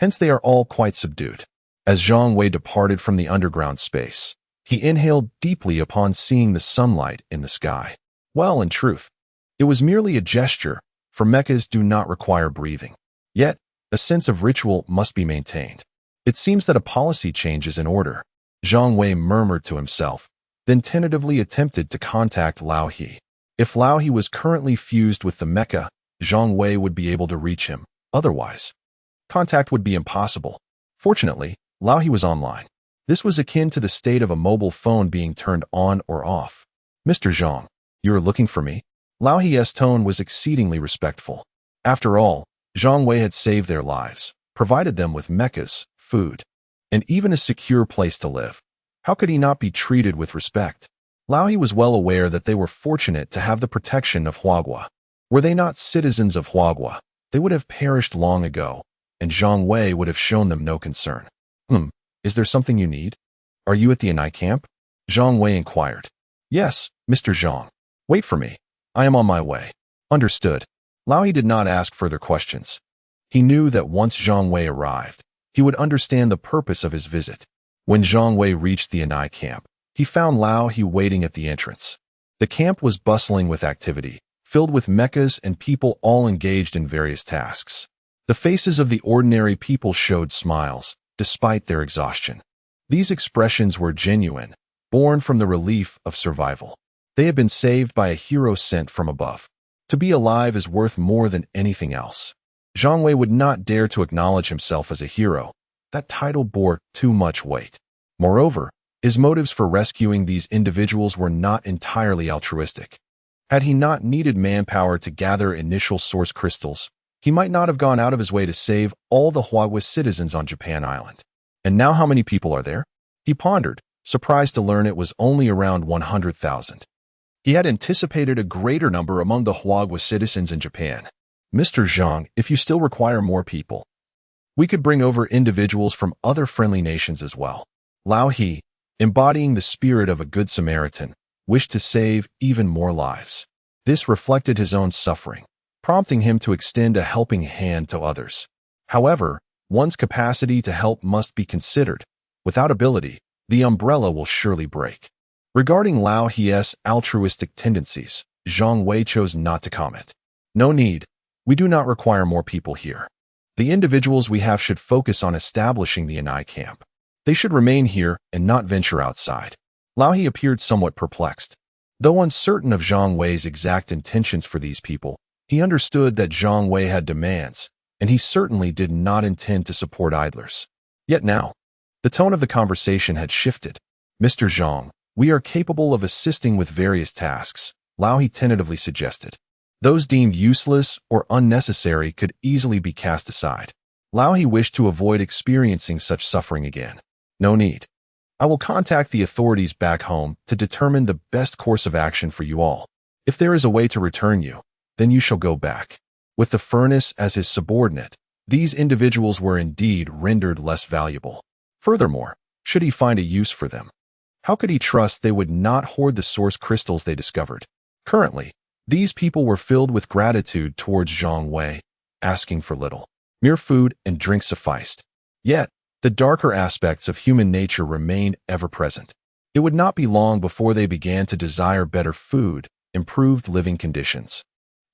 Hence they are all quite subdued. As Zhang Wei departed from the underground space, he inhaled deeply upon seeing the sunlight in the sky. Well, in truth, it was merely a gesture, for mechas do not require breathing. Yet, a sense of ritual must be maintained. It seems that a policy change is in order. Zhang Wei murmured to himself, then tentatively attempted to contact Lao He. If Lao He was currently fused with the mecha, Zhang Wei would be able to reach him. Otherwise, contact would be impossible. Fortunately, Lao He was online. This was akin to the state of a mobile phone being turned on or off. Mr. Zhang, you are looking for me? Lao He's tone was exceedingly respectful. After all, Zhang Wei had saved their lives, provided them with mechas, food, and even a secure place to live. How could he not be treated with respect? Lao He was well aware that they were fortunate to have the protection of Huagua. Were they not citizens of Huagua, they would have perished long ago, and Zhang Wei would have shown them no concern. Is there something you need? Are you at the Anai camp? Zhang Wei inquired. Yes, Mr. Zhang. Wait for me. I am on my way. Understood. Lao He did not ask further questions. He knew that once Zhang Wei arrived, he would understand the purpose of his visit. When Zhang Wei reached the Anai camp, he found Lao He waiting at the entrance. The camp was bustling with activity, filled with mechas and people all engaged in various tasks. The faces of the ordinary people showed smiles, despite their exhaustion. These expressions were genuine, born from the relief of survival. They had been saved by a hero sent from above. To be alive is worth more than anything else. Zhang Wei would not dare to acknowledge himself as a hero. That title bore too much weight. Moreover, his motives for rescuing these individuals were not entirely altruistic. Had he not needed manpower to gather initial source crystals, he might not have gone out of his way to save all the Huagua citizens on Japan Island. And now how many people are there? He pondered, surprised to learn it was only around 100,000. He had anticipated a greater number among the Huagua citizens in Japan. Mr. Zhang, if you still require more people, we could bring over individuals from other friendly nations as well. Lao He, embodying the spirit of a good Samaritan, wished to save even more lives. This reflected his own suffering, prompting him to extend a helping hand to others. However, one's capacity to help must be considered. Without ability, the umbrella will surely break. Regarding Lao He's altruistic tendencies, Zhang Wei chose not to comment. No need. We do not require more people here. The individuals we have should focus on establishing the Anai camp. They should remain here and not venture outside. Lao appeared somewhat perplexed. Though uncertain of Zhang Wei's exact intentions for these people, he understood that Zhang Wei had demands, and he certainly did not intend to support idlers. Yet now, the tone of the conversation had shifted. "Mr. Zhang, we are capable of assisting with various tasks," Lao tentatively suggested. Those deemed useless or unnecessary could easily be cast aside. Lao wished to avoid experiencing such suffering again. "No need. I will contact the authorities back home to determine the best course of action for you all. If there is a way to return you, then you shall go back." With the furnace as his subordinate, these individuals were indeed rendered less valuable. Furthermore, should he find a use for them, how could he trust they would not hoard the source crystals they discovered? Currently, these people were filled with gratitude towards Zhang Wei, asking for little. Mere food and drink sufficed. Yet, the darker aspects of human nature remained ever present. It would not be long before they began to desire better food, improved living conditions,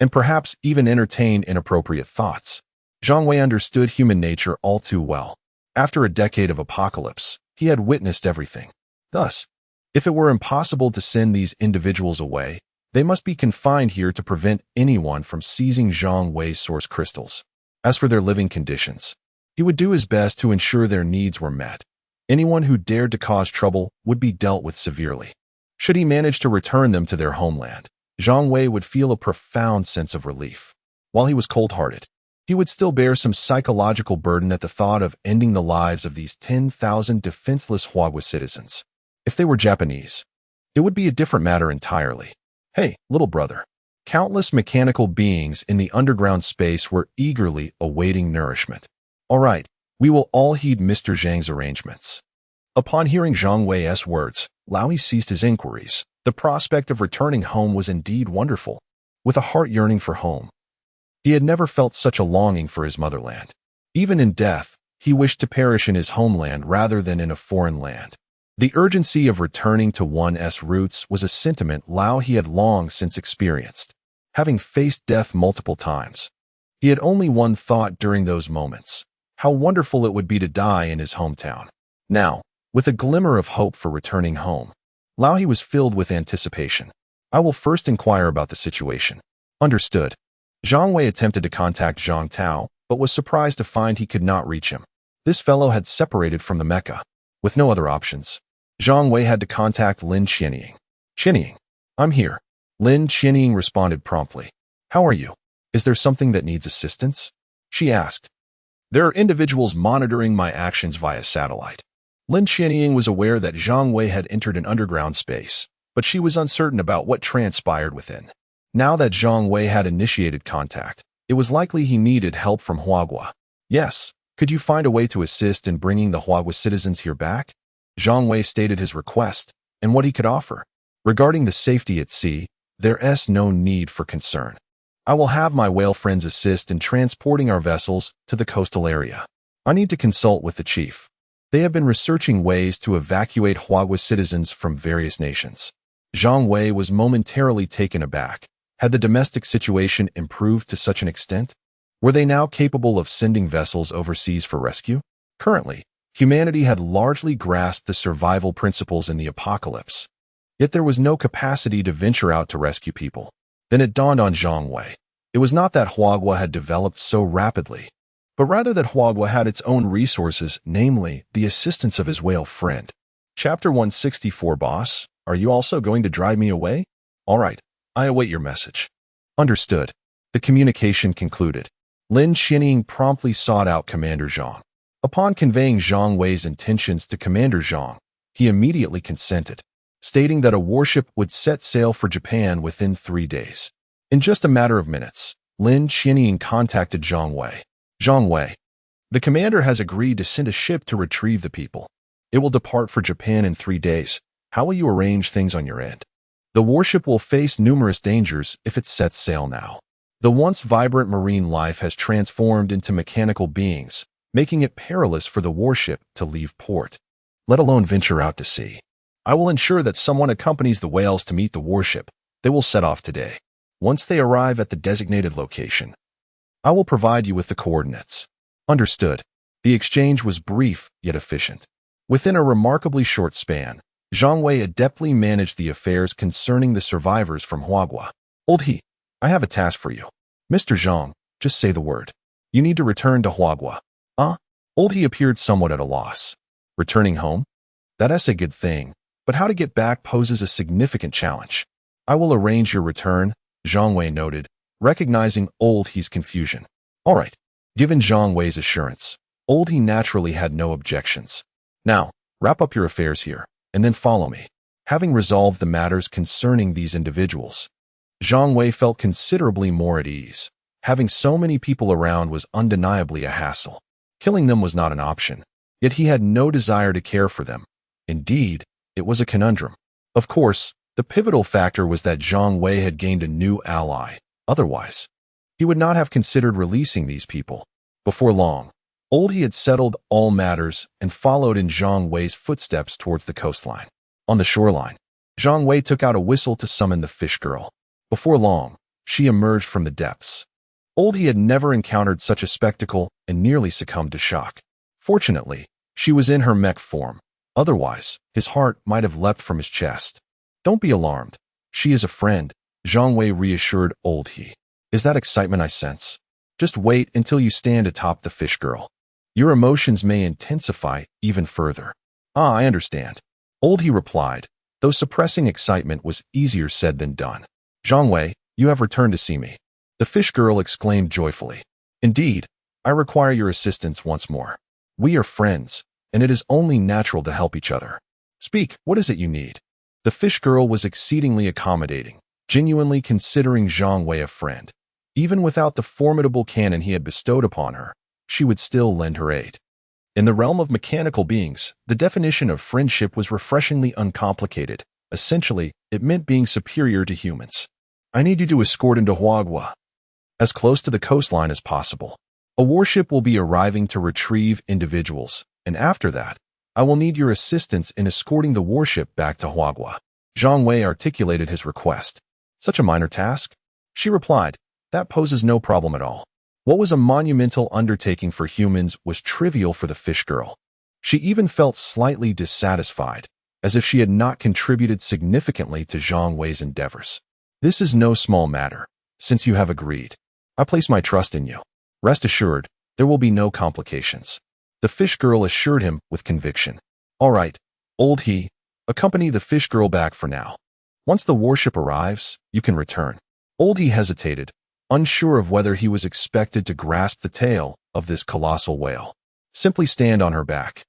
and perhaps even entertain inappropriate thoughts. Zhang Wei understood human nature all too well. After a decade of apocalypse, he had witnessed everything. Thus, if it were impossible to send these individuals away, they must be confined here to prevent anyone from seizing Zhang Wei's source crystals. As for their living conditions, he would do his best to ensure their needs were met. Anyone who dared to cause trouble would be dealt with severely. Should he manage to return them to their homeland, Zhang Wei would feel a profound sense of relief. While he was cold-hearted, he would still bear some psychological burden at the thought of ending the lives of these 10,000 defenseless horde citizens. If they were Japanese, it would be a different matter entirely. "Hey, little brother." Countless mechanical beings in the underground space were eagerly awaiting nourishment. "All right, we will all heed Mr. Zhang's arrangements." Upon hearing Zhang Wei's words, Lao ceased his inquiries. The prospect of returning home was indeed wonderful. With a heart yearning for home, he had never felt such a longing for his motherland. Even in death, he wished to perish in his homeland rather than in a foreign land. The urgency of returning to one's roots was a sentiment Lao had long since experienced. Having faced death multiple times, he had only one thought during those moments: how wonderful it would be to die in his hometown. Now, with a glimmer of hope for returning home, Lao was filled with anticipation. "I will first inquire about the situation." Understood. Zhang Wei attempted to contact Zhang Tao, but was surprised to find he could not reach him. This fellow had separated from the mecha. With no other options, Zhang Wei had to contact Lin Qianying. "Qianying, I'm here." Lin Qianying responded promptly. "How are you? Is there something that needs assistance?" she asked. "There are individuals monitoring my actions via satellite." Lin Qianying was aware that Zhang Wei had entered an underground space, but she was uncertain about what transpired within. Now that Zhang Wei had initiated contact, it was likely he needed help from Huagua. "Yes, could you find a way to assist in bringing the Huagua citizens here back?" Zhang Wei stated his request and what he could offer. "Regarding the safety at sea, there's no need for concern. I will have my whale friends assist in transporting our vessels to the coastal area. I need to consult with the chief. They have been researching ways to evacuate Huagua citizens from various nations." Zhang Wei was momentarily taken aback. Had the domestic situation improved to such an extent? Were they now capable of sending vessels overseas for rescue? Currently, humanity had largely grasped the survival principles in the apocalypse. Yet there was no capacity to venture out to rescue people. Then it dawned on Zhang Wei. It was not that Huagua had developed so rapidly, but rather that Huagua had its own resources, namely, the assistance of his whale friend. Chapter 164. Boss, are you also going to drive me away? All right, I await your message. Understood. The communication concluded. Lin Qianying promptly sought out Commander Zhang. Upon conveying Zhang Wei's intentions to Commander Zhang, he immediately consented, stating that a warship would set sail for Japan within 3 days. In just a matter of minutes, Lin Qianying contacted Zhang Wei. "Zhang Wei, the commander has agreed to send a ship to retrieve the people. It will depart for Japan in 3 days. How will you arrange things on your end?" "The warship will face numerous dangers if it sets sail now. The once vibrant marine life has transformed into mechanical beings, making it perilous for the warship to leave port, let alone venture out to sea. I will ensure that someone accompanies the whales to meet the warship. They will set off today. Once they arrive at the designated location, I will provide you with the coordinates." Understood. The exchange was brief yet efficient. Within a remarkably short span, Zhang Wei adeptly managed the affairs concerning the survivors from Huagua. Old He, I have a task for you. Mr. Zhang, just say the word. You need to return to Huagua. Old He appeared somewhat at a loss. Returning home? That's a good thing, but how to get back poses a significant challenge. I will arrange your return, Zhang Wei noted, recognizing Old He's confusion. All right. Given Zhang Wei's assurance, Old He naturally had no objections. Now, wrap up your affairs here, and then follow me. Having resolved the matters concerning these individuals, Zhang Wei felt considerably more at ease. Having so many people around was undeniably a hassle. Killing them was not an option, yet he had no desire to care for them. Indeed, it was a conundrum. Of course, the pivotal factor was that Zhang Wei had gained a new ally. Otherwise, he would not have considered releasing these people. Before long, Old He had settled all matters and followed in Zhang Wei's footsteps towards the coastline. On the shoreline, Zhang Wei took out a whistle to summon the fish girl. Before long, she emerged from the depths. Old He had never encountered such a spectacle and nearly succumbed to shock. Fortunately, she was in her mech form. Otherwise, his heart might have leapt from his chest. Don't be alarmed. She is a friend, Zhang Wei reassured Old He. Is that excitement I sense? Just wait until you stand atop the fish girl. Your emotions may intensify even further. I understand. Old He replied, though suppressing excitement was easier said than done. Zhang Wei, you have returned to see me. The fish girl exclaimed joyfully. Indeed, I require your assistance once more. We are friends, and it is only natural to help each other. Speak, what is it you need? The fish girl was exceedingly accommodating, genuinely considering Zhang Wei a friend. Even without the formidable cannon he had bestowed upon her, she would still lend her aid. In the realm of mechanical beings, the definition of friendship was refreshingly uncomplicated. Essentially, it meant being superior to humans. I need you to escort into Huagua, as close to the coastline as possible. A warship will be arriving to retrieve individuals, and after that, I will need your assistance in escorting the warship back to Huagua. Zhang Wei articulated his request. Such a minor task? She replied, that poses no problem at all. What was a monumental undertaking for humans was trivial for the fish girl. She even felt slightly dissatisfied, as if she had not contributed significantly to Zhang Wei's endeavors. This is no small matter, since you have agreed. I place my trust in you. Rest assured, there will be no complications. The fish girl assured him with conviction. All right, Old He, accompany the fish girl back for now. Once the warship arrives, you can return. Old He hesitated, unsure of whether he was expected to grasp the tail of this colossal whale. Simply stand on her back.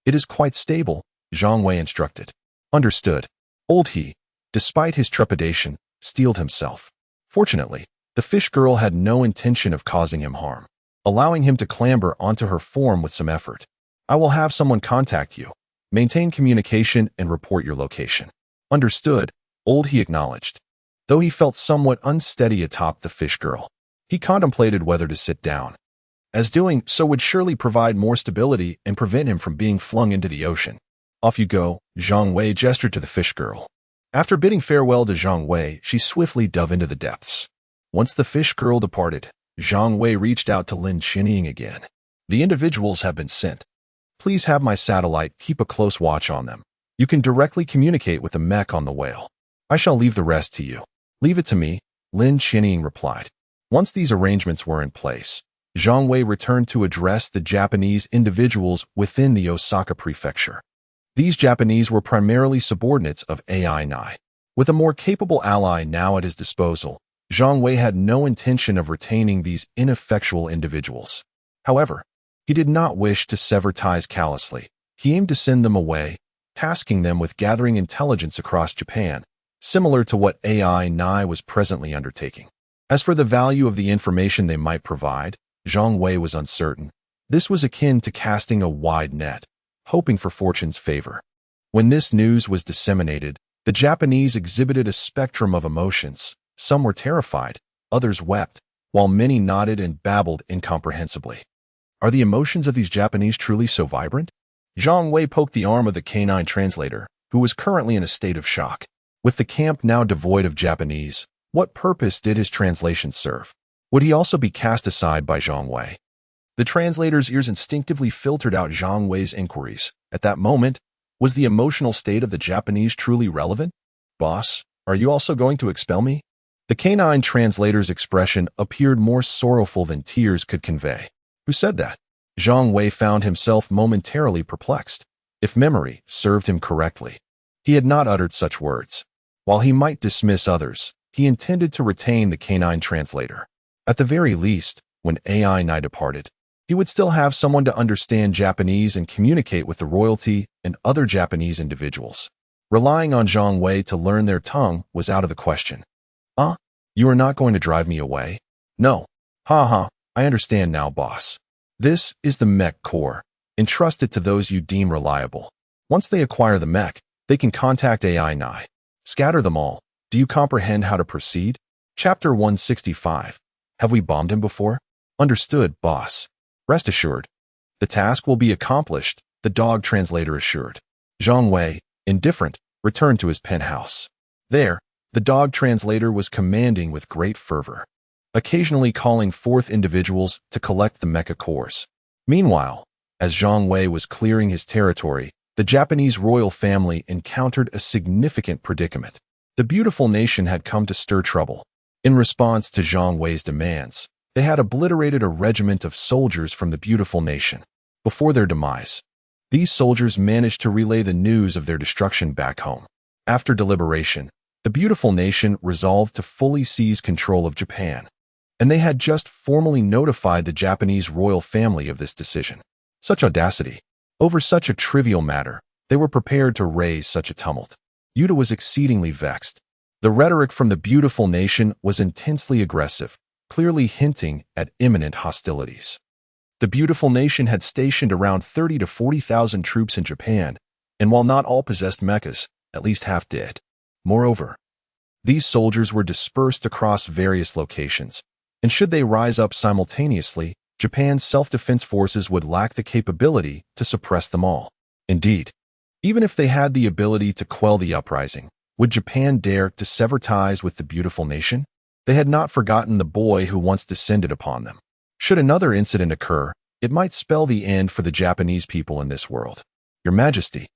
It is quite stable, Zhang Wei instructed. Understood. Old He, despite his trepidation, steeled himself. Fortunately, the fish girl had no intention of causing him harm, allowing him to clamber onto her form with some effort. I will have someone contact you. Maintain communication and report your location. Understood, Old He acknowledged. Though he felt somewhat unsteady atop the fish girl, he contemplated whether to sit down, as doing so would surely provide more stability and prevent him from being flung into the ocean. Off you go, Zhang Wei gestured to the fish girl. After bidding farewell to Zhang Wei, she swiftly dove into the depths. Once the fish girl departed, Zhang Wei reached out to Lin Qinying again. The individuals have been sent. Please have my satellite keep a close watch on them. You can directly communicate with the mech on the whale. I shall leave the rest to you. Leave it to me, Lin Qinying replied. Once these arrangements were in place, Zhang Wei returned to address the Japanese individuals within the Osaka prefecture. These Japanese were primarily subordinates of AI Nai. With a more capable ally now at his disposal, Zhang Wei had no intention of retaining these ineffectual individuals. However, he did not wish to sever ties callously. He aimed to send them away, tasking them with gathering intelligence across Japan, similar to what AI Nai was presently undertaking. As for the value of the information they might provide, Zhang Wei was uncertain. This was akin to casting a wide net, hoping for fortune's favor. When this news was disseminated, the Japanese exhibited a spectrum of emotions. Some were terrified, others wept, while many nodded and babbled incomprehensibly. Are the emotions of these Japanese truly so vibrant? Zhang Wei poked the arm of the canine translator, who was currently in a state of shock. With the camp now devoid of Japanese, what purpose did his translation serve? Would he also be cast aside by Zhang Wei? The translator's ears instinctively filtered out Zhang Wei's inquiries. At that moment, Was the emotional state of the Japanese truly relevant? Boss, are you also going to expel me? The canine translator's expression appeared more sorrowful than tears could convey. Who said that? Zhang Wei found himself momentarily perplexed. If memory served him correctly, he had not uttered such words. While he might dismiss others, he intended to retain the canine translator. At the very least, when AI Nai departed, he would still have someone to understand Japanese and communicate with the royalty and other Japanese individuals. Relying on Zhang Wei to learn their tongue was out of the question. You are not going to drive me away? No. I understand now, boss. This is the mech core. Entrust it to those you deem reliable. Once they acquire the mech, they can contact AI Nai. Scatter them all. Do you comprehend how to proceed? Chapter 165. Have we bombed him before? Understood, boss. Rest assured. The task will be accomplished, the dog translator assured. Zhang Wei, indifferent, returned to his penthouse. There, the dog translator was commanding with great fervor, occasionally calling forth individuals to collect the mecha cores. Meanwhile, as Zhang Wei was clearing his territory, the Japanese royal family encountered a significant predicament. The beautiful nation had come to stir trouble. In response to Zhang Wei's demands, they had obliterated a regiment of soldiers from the beautiful nation. Before their demise, these soldiers managed to relay the news of their destruction back home. After deliberation, the beautiful nation resolved to fully seize control of Japan, and they had just formally notified the Japanese royal family of this decision. Such audacity! Over such a trivial matter, they were prepared to raise such a tumult. Yuta was exceedingly vexed. The rhetoric from the beautiful nation was intensely aggressive, clearly hinting at imminent hostilities. The beautiful nation had stationed around 30 to 40,000 troops in Japan, and while not all possessed mechas, at least half did. Moreover, these soldiers were dispersed across various locations, and should they rise up simultaneously, Japan's self-defense forces would lack the capability to suppress them all. Indeed, even if they had the ability to quell the uprising, would Japan dare to sever ties with the beautiful nation? They had not forgotten the boy who once descended upon them. Should another incident occur, it might spell the end for the Japanese people in this world. Your Majesty,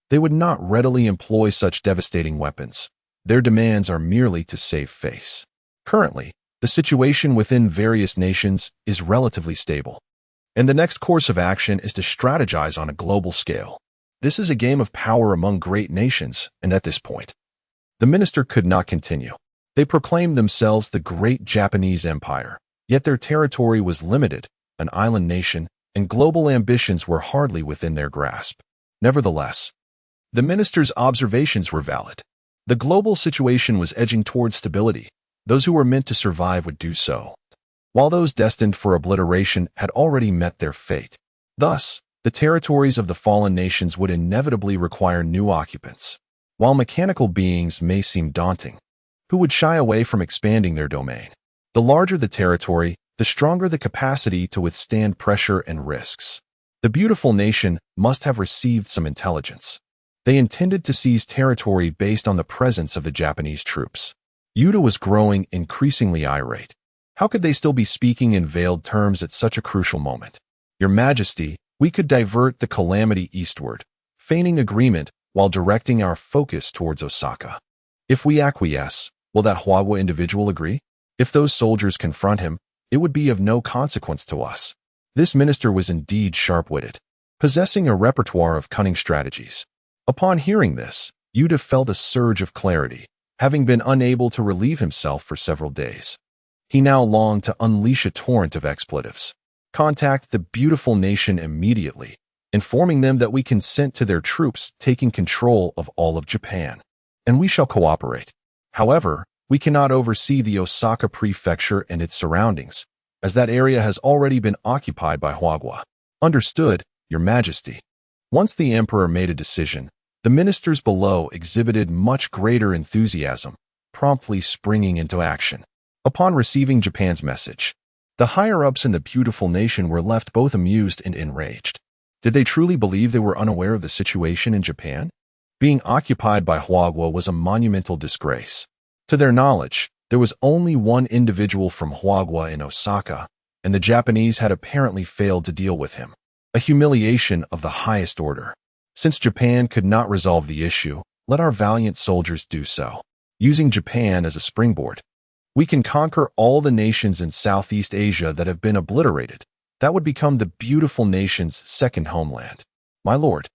they would not readily employ such devastating weapons. Their demands are merely to save face. Currently, the situation within various nations is relatively stable, and the next course of action is to strategize on a global scale. This is a game of power among great nations, and at this point, the minister could not continue. They proclaimed themselves the Great Japanese Empire, yet their territory was limited, an island nation, and global ambitions were hardly within their grasp. Nevertheless, the minister's observations were valid. The global situation was edging towards stability. Those who were meant to survive would do so, while those destined for obliteration had already met their fate. Thus, the territories of the fallen nations would inevitably require new occupants. While mechanical beings may seem daunting, who would shy away from expanding their domain? The larger the territory, the stronger the capacity to withstand pressure and risks. The beautiful nation must have received some intelligence. They intended to seize territory based on the presence of the Japanese troops. Yuta was growing increasingly irate. How could they still be speaking in veiled terms at such a crucial moment? Your Majesty, we could divert the calamity eastward, feigning agreement while directing our focus towards Osaka. If we acquiesce, will that Hwagwa individual agree? If those soldiers confront him, it would be of no consequence to us. This minister was indeed sharp-witted, possessing a repertoire of cunning strategies. Upon hearing this, Yuta felt a surge of clarity, having been unable to relieve himself for several days. He now longed to unleash a torrent of expletives. Contact the beautiful nation immediately, informing them that we consent to their troops taking control of all of Japan, and we shall cooperate. However, we cannot oversee the Osaka prefecture and its surroundings, as that area has already been occupied by Hwagwa. Understood, Your Majesty. Once the emperor made a decision, the ministers below exhibited much greater enthusiasm, promptly springing into action. Upon receiving Japan's message, the higher-ups in the beautiful nation were left both amused and enraged. Did they truly believe they were unaware of the situation in Japan? Being occupied by Hwagwa was a monumental disgrace. To their knowledge, there was only one individual from Hwagwa in Osaka, and the Japanese had apparently failed to deal with him. A humiliation of the highest order. Since Japan could not resolve the issue, let our valiant soldiers do so. Using Japan as a springboard, we can conquer all the nations in Southeast Asia that have been obliterated. That would become the beautiful nation's second homeland. My lord,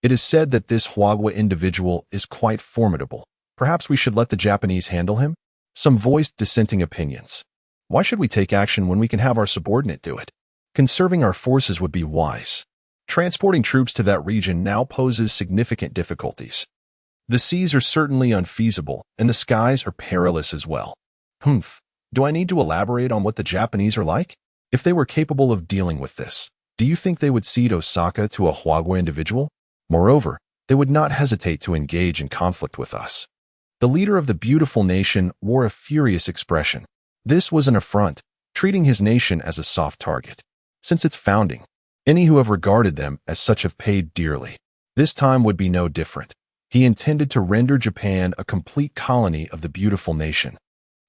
it is said that this Hwagwa individual is quite formidable. Perhaps we should let the Japanese handle him? Some voiced dissenting opinions. Why should we take action when we can have our subordinate do it? Conserving our forces would be wise. Transporting troops to that region now poses significant difficulties. The seas are certainly unfeasible, and the skies are perilous as well. Do I need to elaborate on what the Japanese are like? If they were capable of dealing with this, do you think they would cede Osaka to a Hwagwa individual? Moreover, they would not hesitate to engage in conflict with us. The leader of the beautiful nation wore a furious expression. This was an affront, treating his nation as a soft target. Since its founding, any who have regarded them as such have paid dearly. This time would be no different. He intended to render Japan a complete colony of the beautiful nation,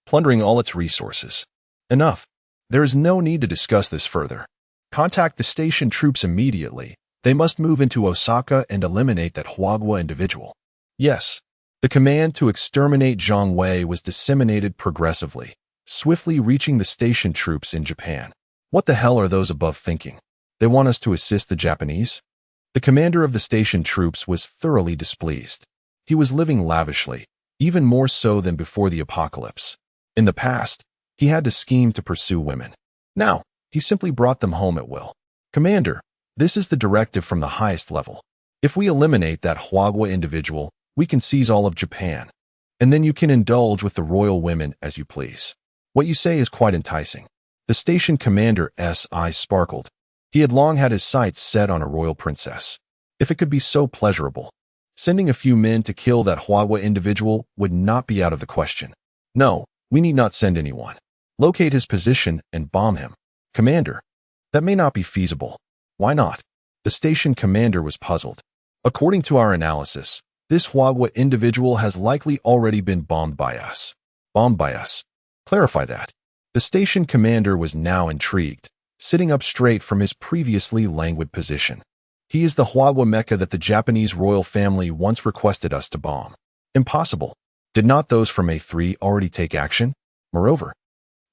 plundering all its resources. Enough. There is no need to discuss this further. Contact the station troops immediately. They must move into Osaka and eliminate that Hwagwa individual. Yes. The command to exterminate Zhang Wei was disseminated progressively, swiftly reaching the station troops in Japan. What the hell are those above thinking? They want us to assist the Japanese? The commander of the station troops was thoroughly displeased. He was living lavishly, even more so than before the apocalypse. In the past, he had to scheme to pursue women. Now, he simply brought them home at will. Commander, this is the directive from the highest level. If we eliminate that Hwagwa individual, we can seize all of Japan, and then you can indulge with the royal women as you please. What you say is quite enticing. The station commander's eyes sparkled. He had long had his sights set on a royal princess. If it could be so pleasurable, sending a few men to kill that Hwagwa individual would not be out of the question. No, we need not send anyone. Locate his position and bomb him. Commander, that may not be feasible. Why not? The station commander was puzzled. According to our analysis, this Hwagwa individual has likely already been bombed by us. Bombed by us. Clarify that. The station commander was now intrigued, sitting up straight from his previously languid position. He is the Hwagwa mecha that the Japanese royal family once requested us to bomb. Impossible. Did not those from A3 already take action? Moreover,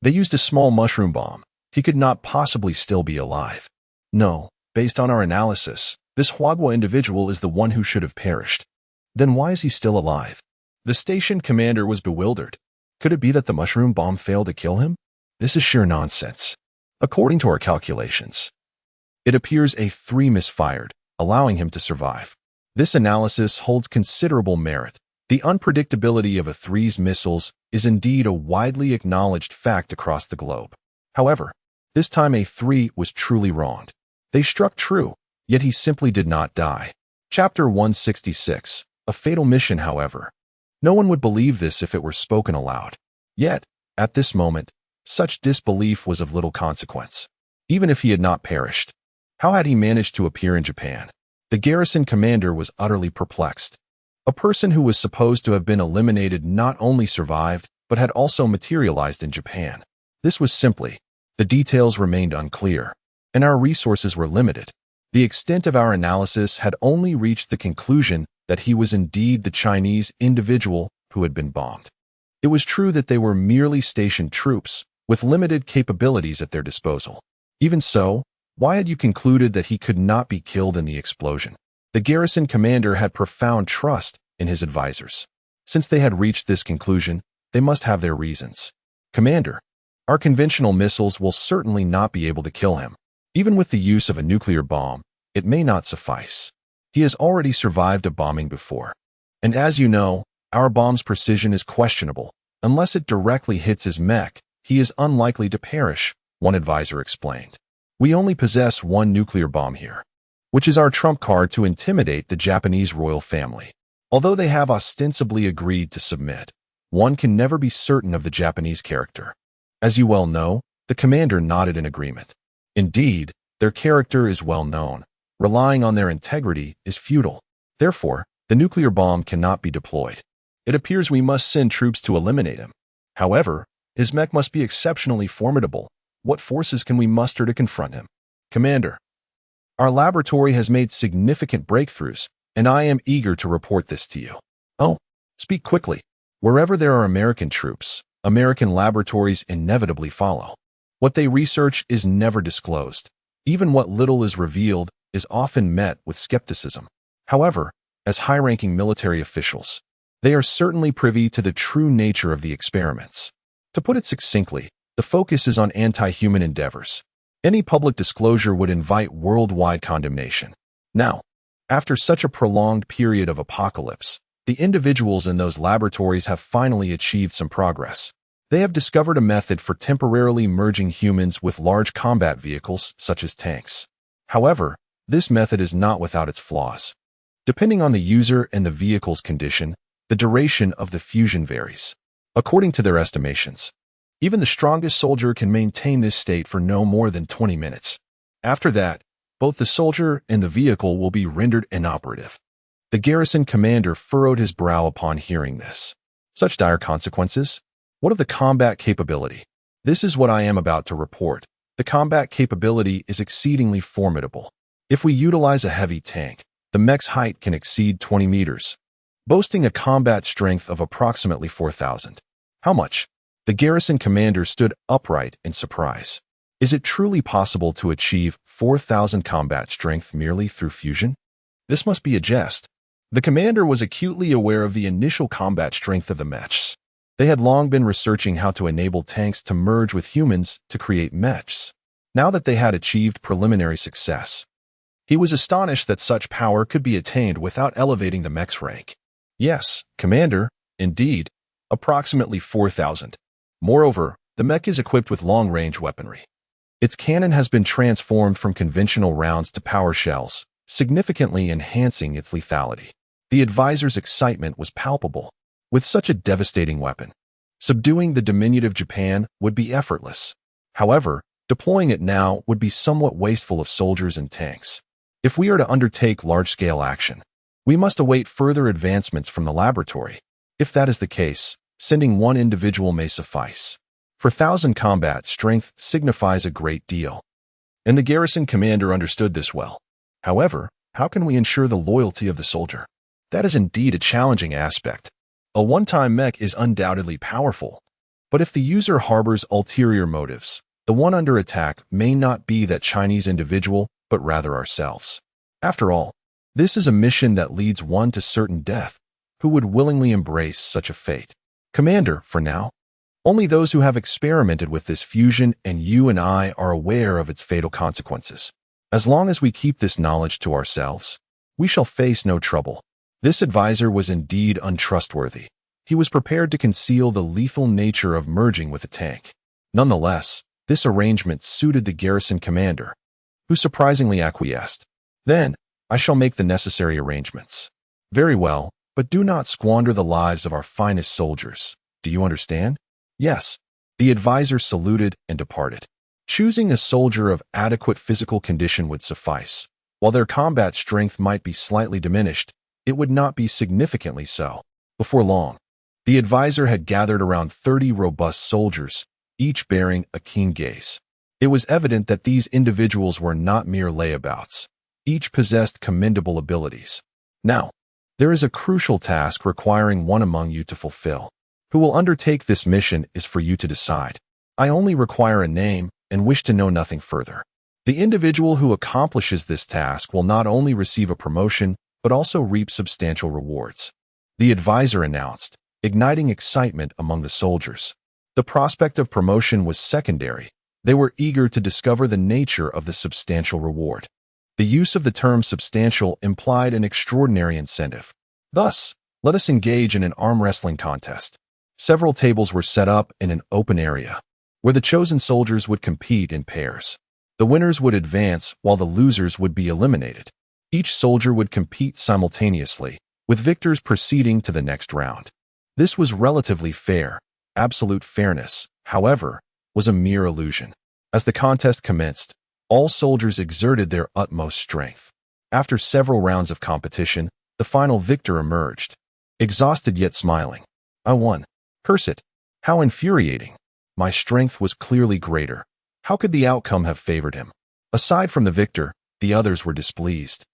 they used a small mushroom bomb. He could not possibly still be alive. No, based on our analysis, this Hwagwa individual is the one who should have perished. Then why is he still alive? The station commander was bewildered. Could it be that the mushroom bomb failed to kill him? This is sheer nonsense. According to our calculations, it appears A3 misfired, allowing him to survive. This analysis holds considerable merit. The unpredictability of A3's missiles is indeed a widely acknowledged fact across the globe. However, this time A3 was truly wronged. They struck true, yet he simply did not die. Chapter 166, A Fatal Mission, however. No one would believe this if it were spoken aloud. Yet, at this moment, such disbelief was of little consequence. Even if he had not perished, how had he managed to appear in Japan? The garrison commander was utterly perplexed. A person who was supposed to have been eliminated not only survived, but had also materialized in Japan. This was simply, the details remained unclear, and our resources were limited. The extent of our analysis had only reached the conclusion that he was indeed the Chinese individual who had been bombed. It was true that they were merely stationed troops, with limited capabilities at their disposal. Even so, why had you concluded that he could not be killed in the explosion? The garrison commander had profound trust in his advisors. Since they had reached this conclusion, they must have their reasons. Commander, our conventional missiles will certainly not be able to kill him. Even with the use of a nuclear bomb, it may not suffice. He has already survived a bombing before. And as you know, our bomb's precision is questionable. Unless it directly hits his mech, he is unlikely to perish, one advisor explained. We only possess one nuclear bomb here, which is our trump card to intimidate the Japanese royal family. Although they have ostensibly agreed to submit, one can never be certain of the Japanese character. As you well know, the commander nodded in agreement. Indeed, their character is well known. Relying on their integrity is futile. Therefore, the nuclear bomb cannot be deployed. It appears we must send troops to eliminate him. However, his mech must be exceptionally formidable. What forces can we muster to confront him? Commander, our laboratory has made significant breakthroughs. and I am eager to report this to you. Oh, speak quickly. Wherever there are American troops, American laboratories inevitably follow. What they research is never disclosed. Even what little is revealed is often met with skepticism. However, as high-ranking military officials, they are certainly privy to the true nature of the experiments. To put it succinctly, the focus is on anti-human endeavors. Any public disclosure would invite worldwide condemnation. Now, after such a prolonged period of apocalypse, the individuals in those laboratories have finally achieved some progress. They have discovered a method for temporarily merging humans with large combat vehicles, such as tanks. However, this method is not without its flaws. Depending on the user and the vehicle's condition, the duration of the fusion varies. According to their estimations, even the strongest soldier can maintain this state for no more than 20 minutes. After that, both the soldier and the vehicle will be rendered inoperative. The garrison commander furrowed his brow upon hearing this. Such dire consequences? What of the combat capability? This is what I am about to report. The combat capability is exceedingly formidable. If we utilize a heavy tank, the mech's height can exceed 20 meters, boasting a combat strength of approximately 4,000. How much? The garrison commander stood upright in surprise. Is it truly possible to achieve 4,000 combat strength merely through fusion? This must be a jest. The commander was acutely aware of the initial combat strength of the mechs. They had long been researching how to enable tanks to merge with humans to create mechs. Now that they had achieved preliminary success, he was astonished that such power could be attained without elevating the mech's rank. Yes, Commander, indeed, approximately 4,000. Moreover, the mech is equipped with long-range weaponry. Its cannon has been transformed from conventional rounds to power shells, significantly enhancing its lethality. The advisor's excitement was palpable. With such a devastating weapon, subduing the diminutive Japan would be effortless. However, deploying it now would be somewhat wasteful of soldiers and tanks. If we are to undertake large-scale action, we must await further advancements from the laboratory. If that is the case, sending one individual may suffice. 4,000 combat strength signifies a great deal, and the garrison commander understood this well. However, how can we ensure the loyalty of the soldier? That is indeed a challenging aspect. A one-time mech is undoubtedly powerful, but if the user harbors ulterior motives, the one under attack may not be that Chinese individual, but rather ourselves. After all, this is a mission that leads one to certain death. Who would willingly embrace such a fate? Commander, for now, only those who have experimented with this fusion and you and I are aware of its fatal consequences. As long as we keep this knowledge to ourselves, we shall face no trouble. This advisor was indeed untrustworthy. He was prepared to conceal the lethal nature of merging with a tank. Nonetheless, this arrangement suited the garrison commander, who surprisingly acquiesced. Then, I shall make the necessary arrangements. Very well, but do not squander the lives of our finest soldiers. Do you understand? Yes. The advisor saluted and departed. Choosing a soldier of adequate physical condition would suffice. While their combat strength might be slightly diminished, it would not be significantly so. Before long, the advisor had gathered around 30 robust soldiers, each bearing a keen gaze. It was evident that these individuals were not mere layabouts. Each possessed commendable abilities. Now, there is a crucial task requiring one among you to fulfill. Who will undertake this mission is for you to decide. I only require a name and wish to know nothing further. The individual who accomplishes this task will not only receive a promotion, but also reap substantial rewards. The advisor announced, igniting excitement among the soldiers. The prospect of promotion was secondary. They were eager to discover the nature of the substantial reward. The use of the term substantial implied an extraordinary incentive. Thus, let us engage in an arm wrestling contest. Several tables were set up in an open area, where the chosen soldiers would compete in pairs. The winners would advance while the losers would be eliminated. Each soldier would compete simultaneously, with victors proceeding to the next round. This was relatively fair. Absolute fairness, however, was a mere illusion. As the contest commenced, all soldiers exerted their utmost strength. After several rounds of competition, the final victor emerged. Exhausted yet smiling. I won. Curse it. How infuriating. My strength was clearly greater. How could the outcome have favored him? Aside from the victor, the others were displeased.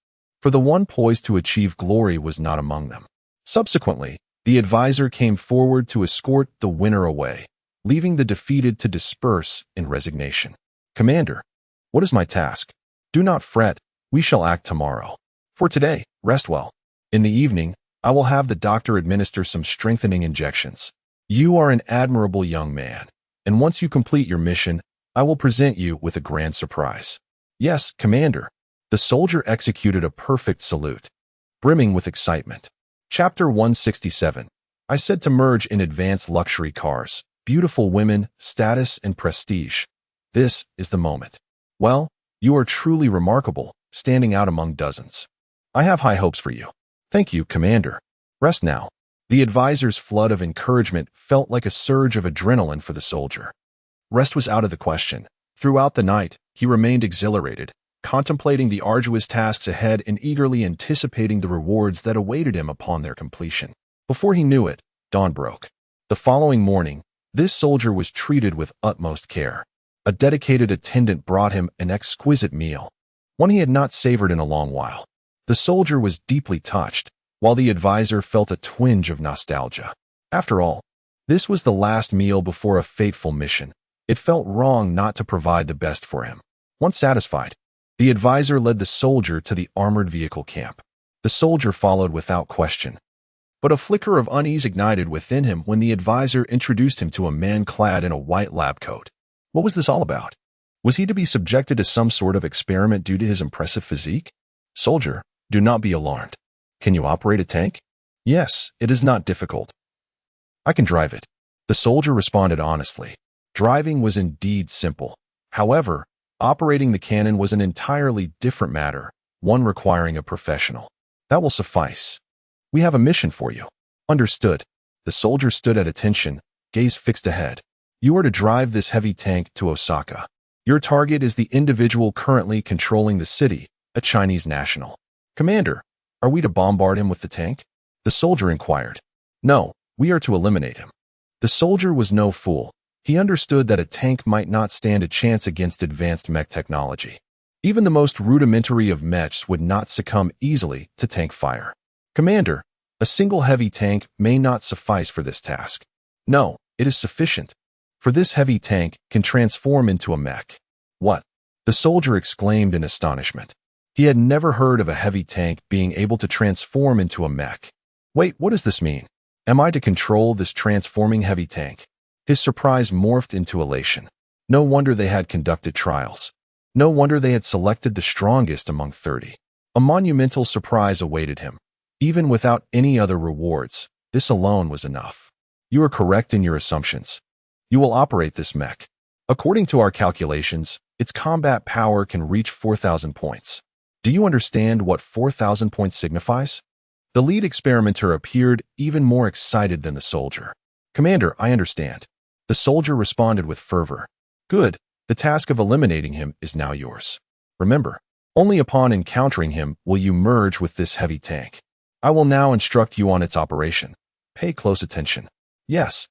for the one poised to achieve glory was not among them. Subsequently, the advisor came forward to escort the winner away, leaving the defeated to disperse in resignation. Commander, what is my task? Do not fret, we shall act tomorrow. For today, rest well. In the evening, I will have the doctor administer some strengthening injections. You are an admirable young man, and once you complete your mission, I will present you with a grand surprise. Yes, Commander. The soldier executed a perfect salute, brimming with excitement. Chapter 167. I said to merge in advanced luxury cars, beautiful women, status, and prestige. This is the moment. Well, you are truly remarkable, standing out among dozens. I have high hopes for you. Thank you, Commander. Rest now. The advisor's flood of encouragement felt like a surge of adrenaline for the soldier. Rest was out of the question. Throughout the night, he remained exhilarated, contemplating the arduous tasks ahead and eagerly anticipating the rewards that awaited him upon their completion. Before he knew it, dawn broke. The following morning, this soldier was treated with utmost care. A dedicated attendant brought him an exquisite meal, one he had not savored in a long while. The soldier was deeply touched, while the advisor felt a twinge of nostalgia. After all, this was the last meal before a fateful mission. It felt wrong not to provide the best for him. Once satisfied, the advisor led the soldier to the armored vehicle camp. The soldier followed without question. But a flicker of unease ignited within him when the advisor introduced him to a man clad in a white lab coat. What was this all about? Was he to be subjected to some sort of experiment due to his impressive physique? Soldier, do not be alarmed. Can you operate a tank? Yes, it is not difficult. I can drive it. The soldier responded honestly. Driving was indeed simple. However, operating the cannon was an entirely different matter, one requiring a professional. That will suffice. We have a mission for you. Understood. The soldier stood at attention, gaze fixed ahead. You are to drive this heavy tank to Osaka. Your target is the individual currently controlling the city, a Chinese national. Commander, are we to bombard him with the tank? The soldier inquired. No, we are to eliminate him. The soldier was no fool. He understood that a tank might not stand a chance against advanced mech technology. Even the most rudimentary of mechs would not succumb easily to tank fire. Commander, a single heavy tank may not suffice for this task. No, it is sufficient. For this heavy tank can transform into a mech. What? The soldier exclaimed in astonishment. He had never heard of a heavy tank being able to transform into a mech. Wait, what does this mean? Am I to control this transforming heavy tank? His surprise morphed into elation. No wonder they had conducted trials. No wonder they had selected the strongest among 30. A monumental surprise awaited him. Even without any other rewards, this alone was enough. You are correct in your assumptions. You will operate this mech. According to our calculations, its combat power can reach 4,000 points. Do you understand what 4,000 points signifies? The lead experimenter appeared even more excited than the soldier. Commander, I understand. The soldier responded with fervor. Good, the task of eliminating him is now yours. Remember, only upon encountering him will you merge with this heavy tank. I will now instruct you on its operation. Pay close attention. Yes.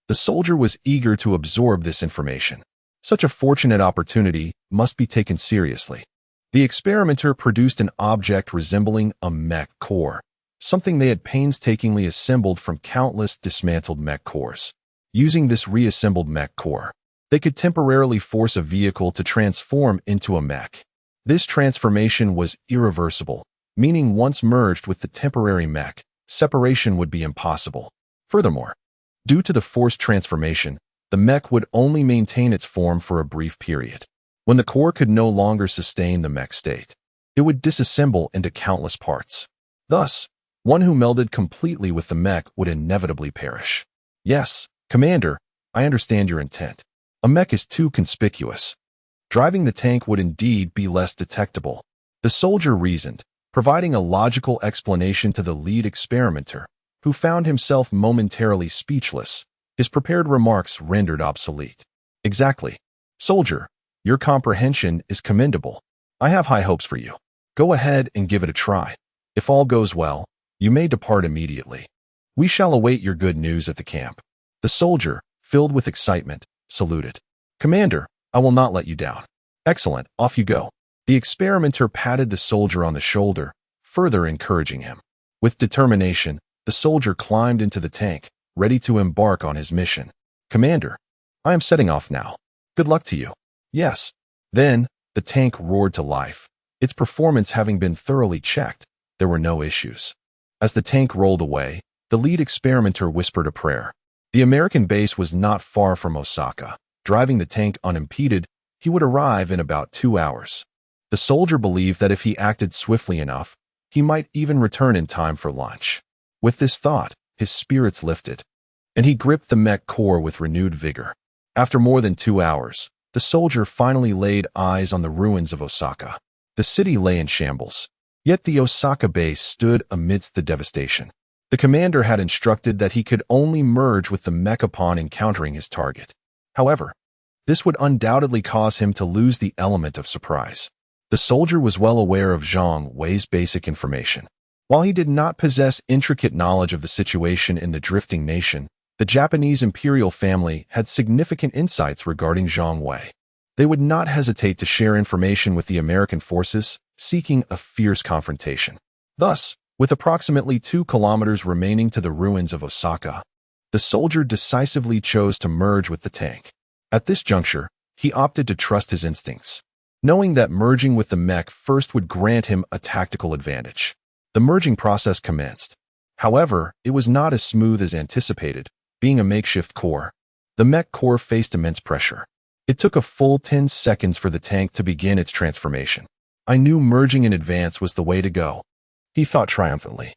The soldier was eager to absorb this information. Such a fortunate opportunity must be taken seriously. The experimenter produced an object resembling a mech core, something they had painstakingly assembled from countless dismantled mech cores. Using this reassembled mech core, they could temporarily force a vehicle to transform into a mech. This transformation was irreversible, meaning once merged with the temporary mech, separation would be impossible. Furthermore, due to the forced transformation, the mech would only maintain its form for a brief period. When the core could no longer sustain the mech state, it would disassemble into countless parts. Thus, one who melded completely with the mech would inevitably perish. Yes, Commander, I understand your intent. A mech is too conspicuous. Driving the tank would indeed be less detectable. The soldier reasoned, providing a logical explanation to the lead experimenter, who found himself momentarily speechless, his prepared remarks rendered obsolete. Exactly. Soldier, your comprehension is commendable. I have high hopes for you. Go ahead and give it a try. If all goes well, you may depart immediately. We shall await your good news at the camp. The soldier, filled with excitement, saluted. Commander, I will not let you down. Excellent, off you go. The experimenter patted the soldier on the shoulder, further encouraging him. With determination, the soldier climbed into the tank, ready to embark on his mission. "Commander, I am setting off now. Good luck to you." "Yes." Then, the tank roared to life. Its performance having been thoroughly checked, there were no issues. As the tank rolled away, the lead experimenter whispered a prayer. The American base was not far from Osaka. Driving the tank unimpeded, he would arrive in about 2 hours. The soldier believed that if he acted swiftly enough, he might even return in time for lunch. With this thought, his spirits lifted, and he gripped the mech core with renewed vigor. After more than 2 hours, the soldier finally laid eyes on the ruins of Osaka. The city lay in shambles, yet the Osaka base stood amidst the devastation. The commander had instructed that he could only merge with the mech upon encountering his target. However, this would undoubtedly cause him to lose the element of surprise. The soldier was well aware of Zhang Wei's basic information. While he did not possess intricate knowledge of the situation in the drifting nation, the Japanese imperial family had significant insights regarding Zhang Wei. They would not hesitate to share information with the American forces, seeking a fierce confrontation. Thus, with approximately 2 kilometers remaining to the ruins of Osaka, the soldier decisively chose to merge with the tank. At this juncture, he opted to trust his instincts, knowing that merging with the mech first would grant him a tactical advantage. The merging process commenced. However, it was not as smooth as anticipated. Being a makeshift core, the mech core faced immense pressure. It took a full 10 seconds for the tank to begin its transformation. "I knew merging in advance was the way to go," he thought triumphantly.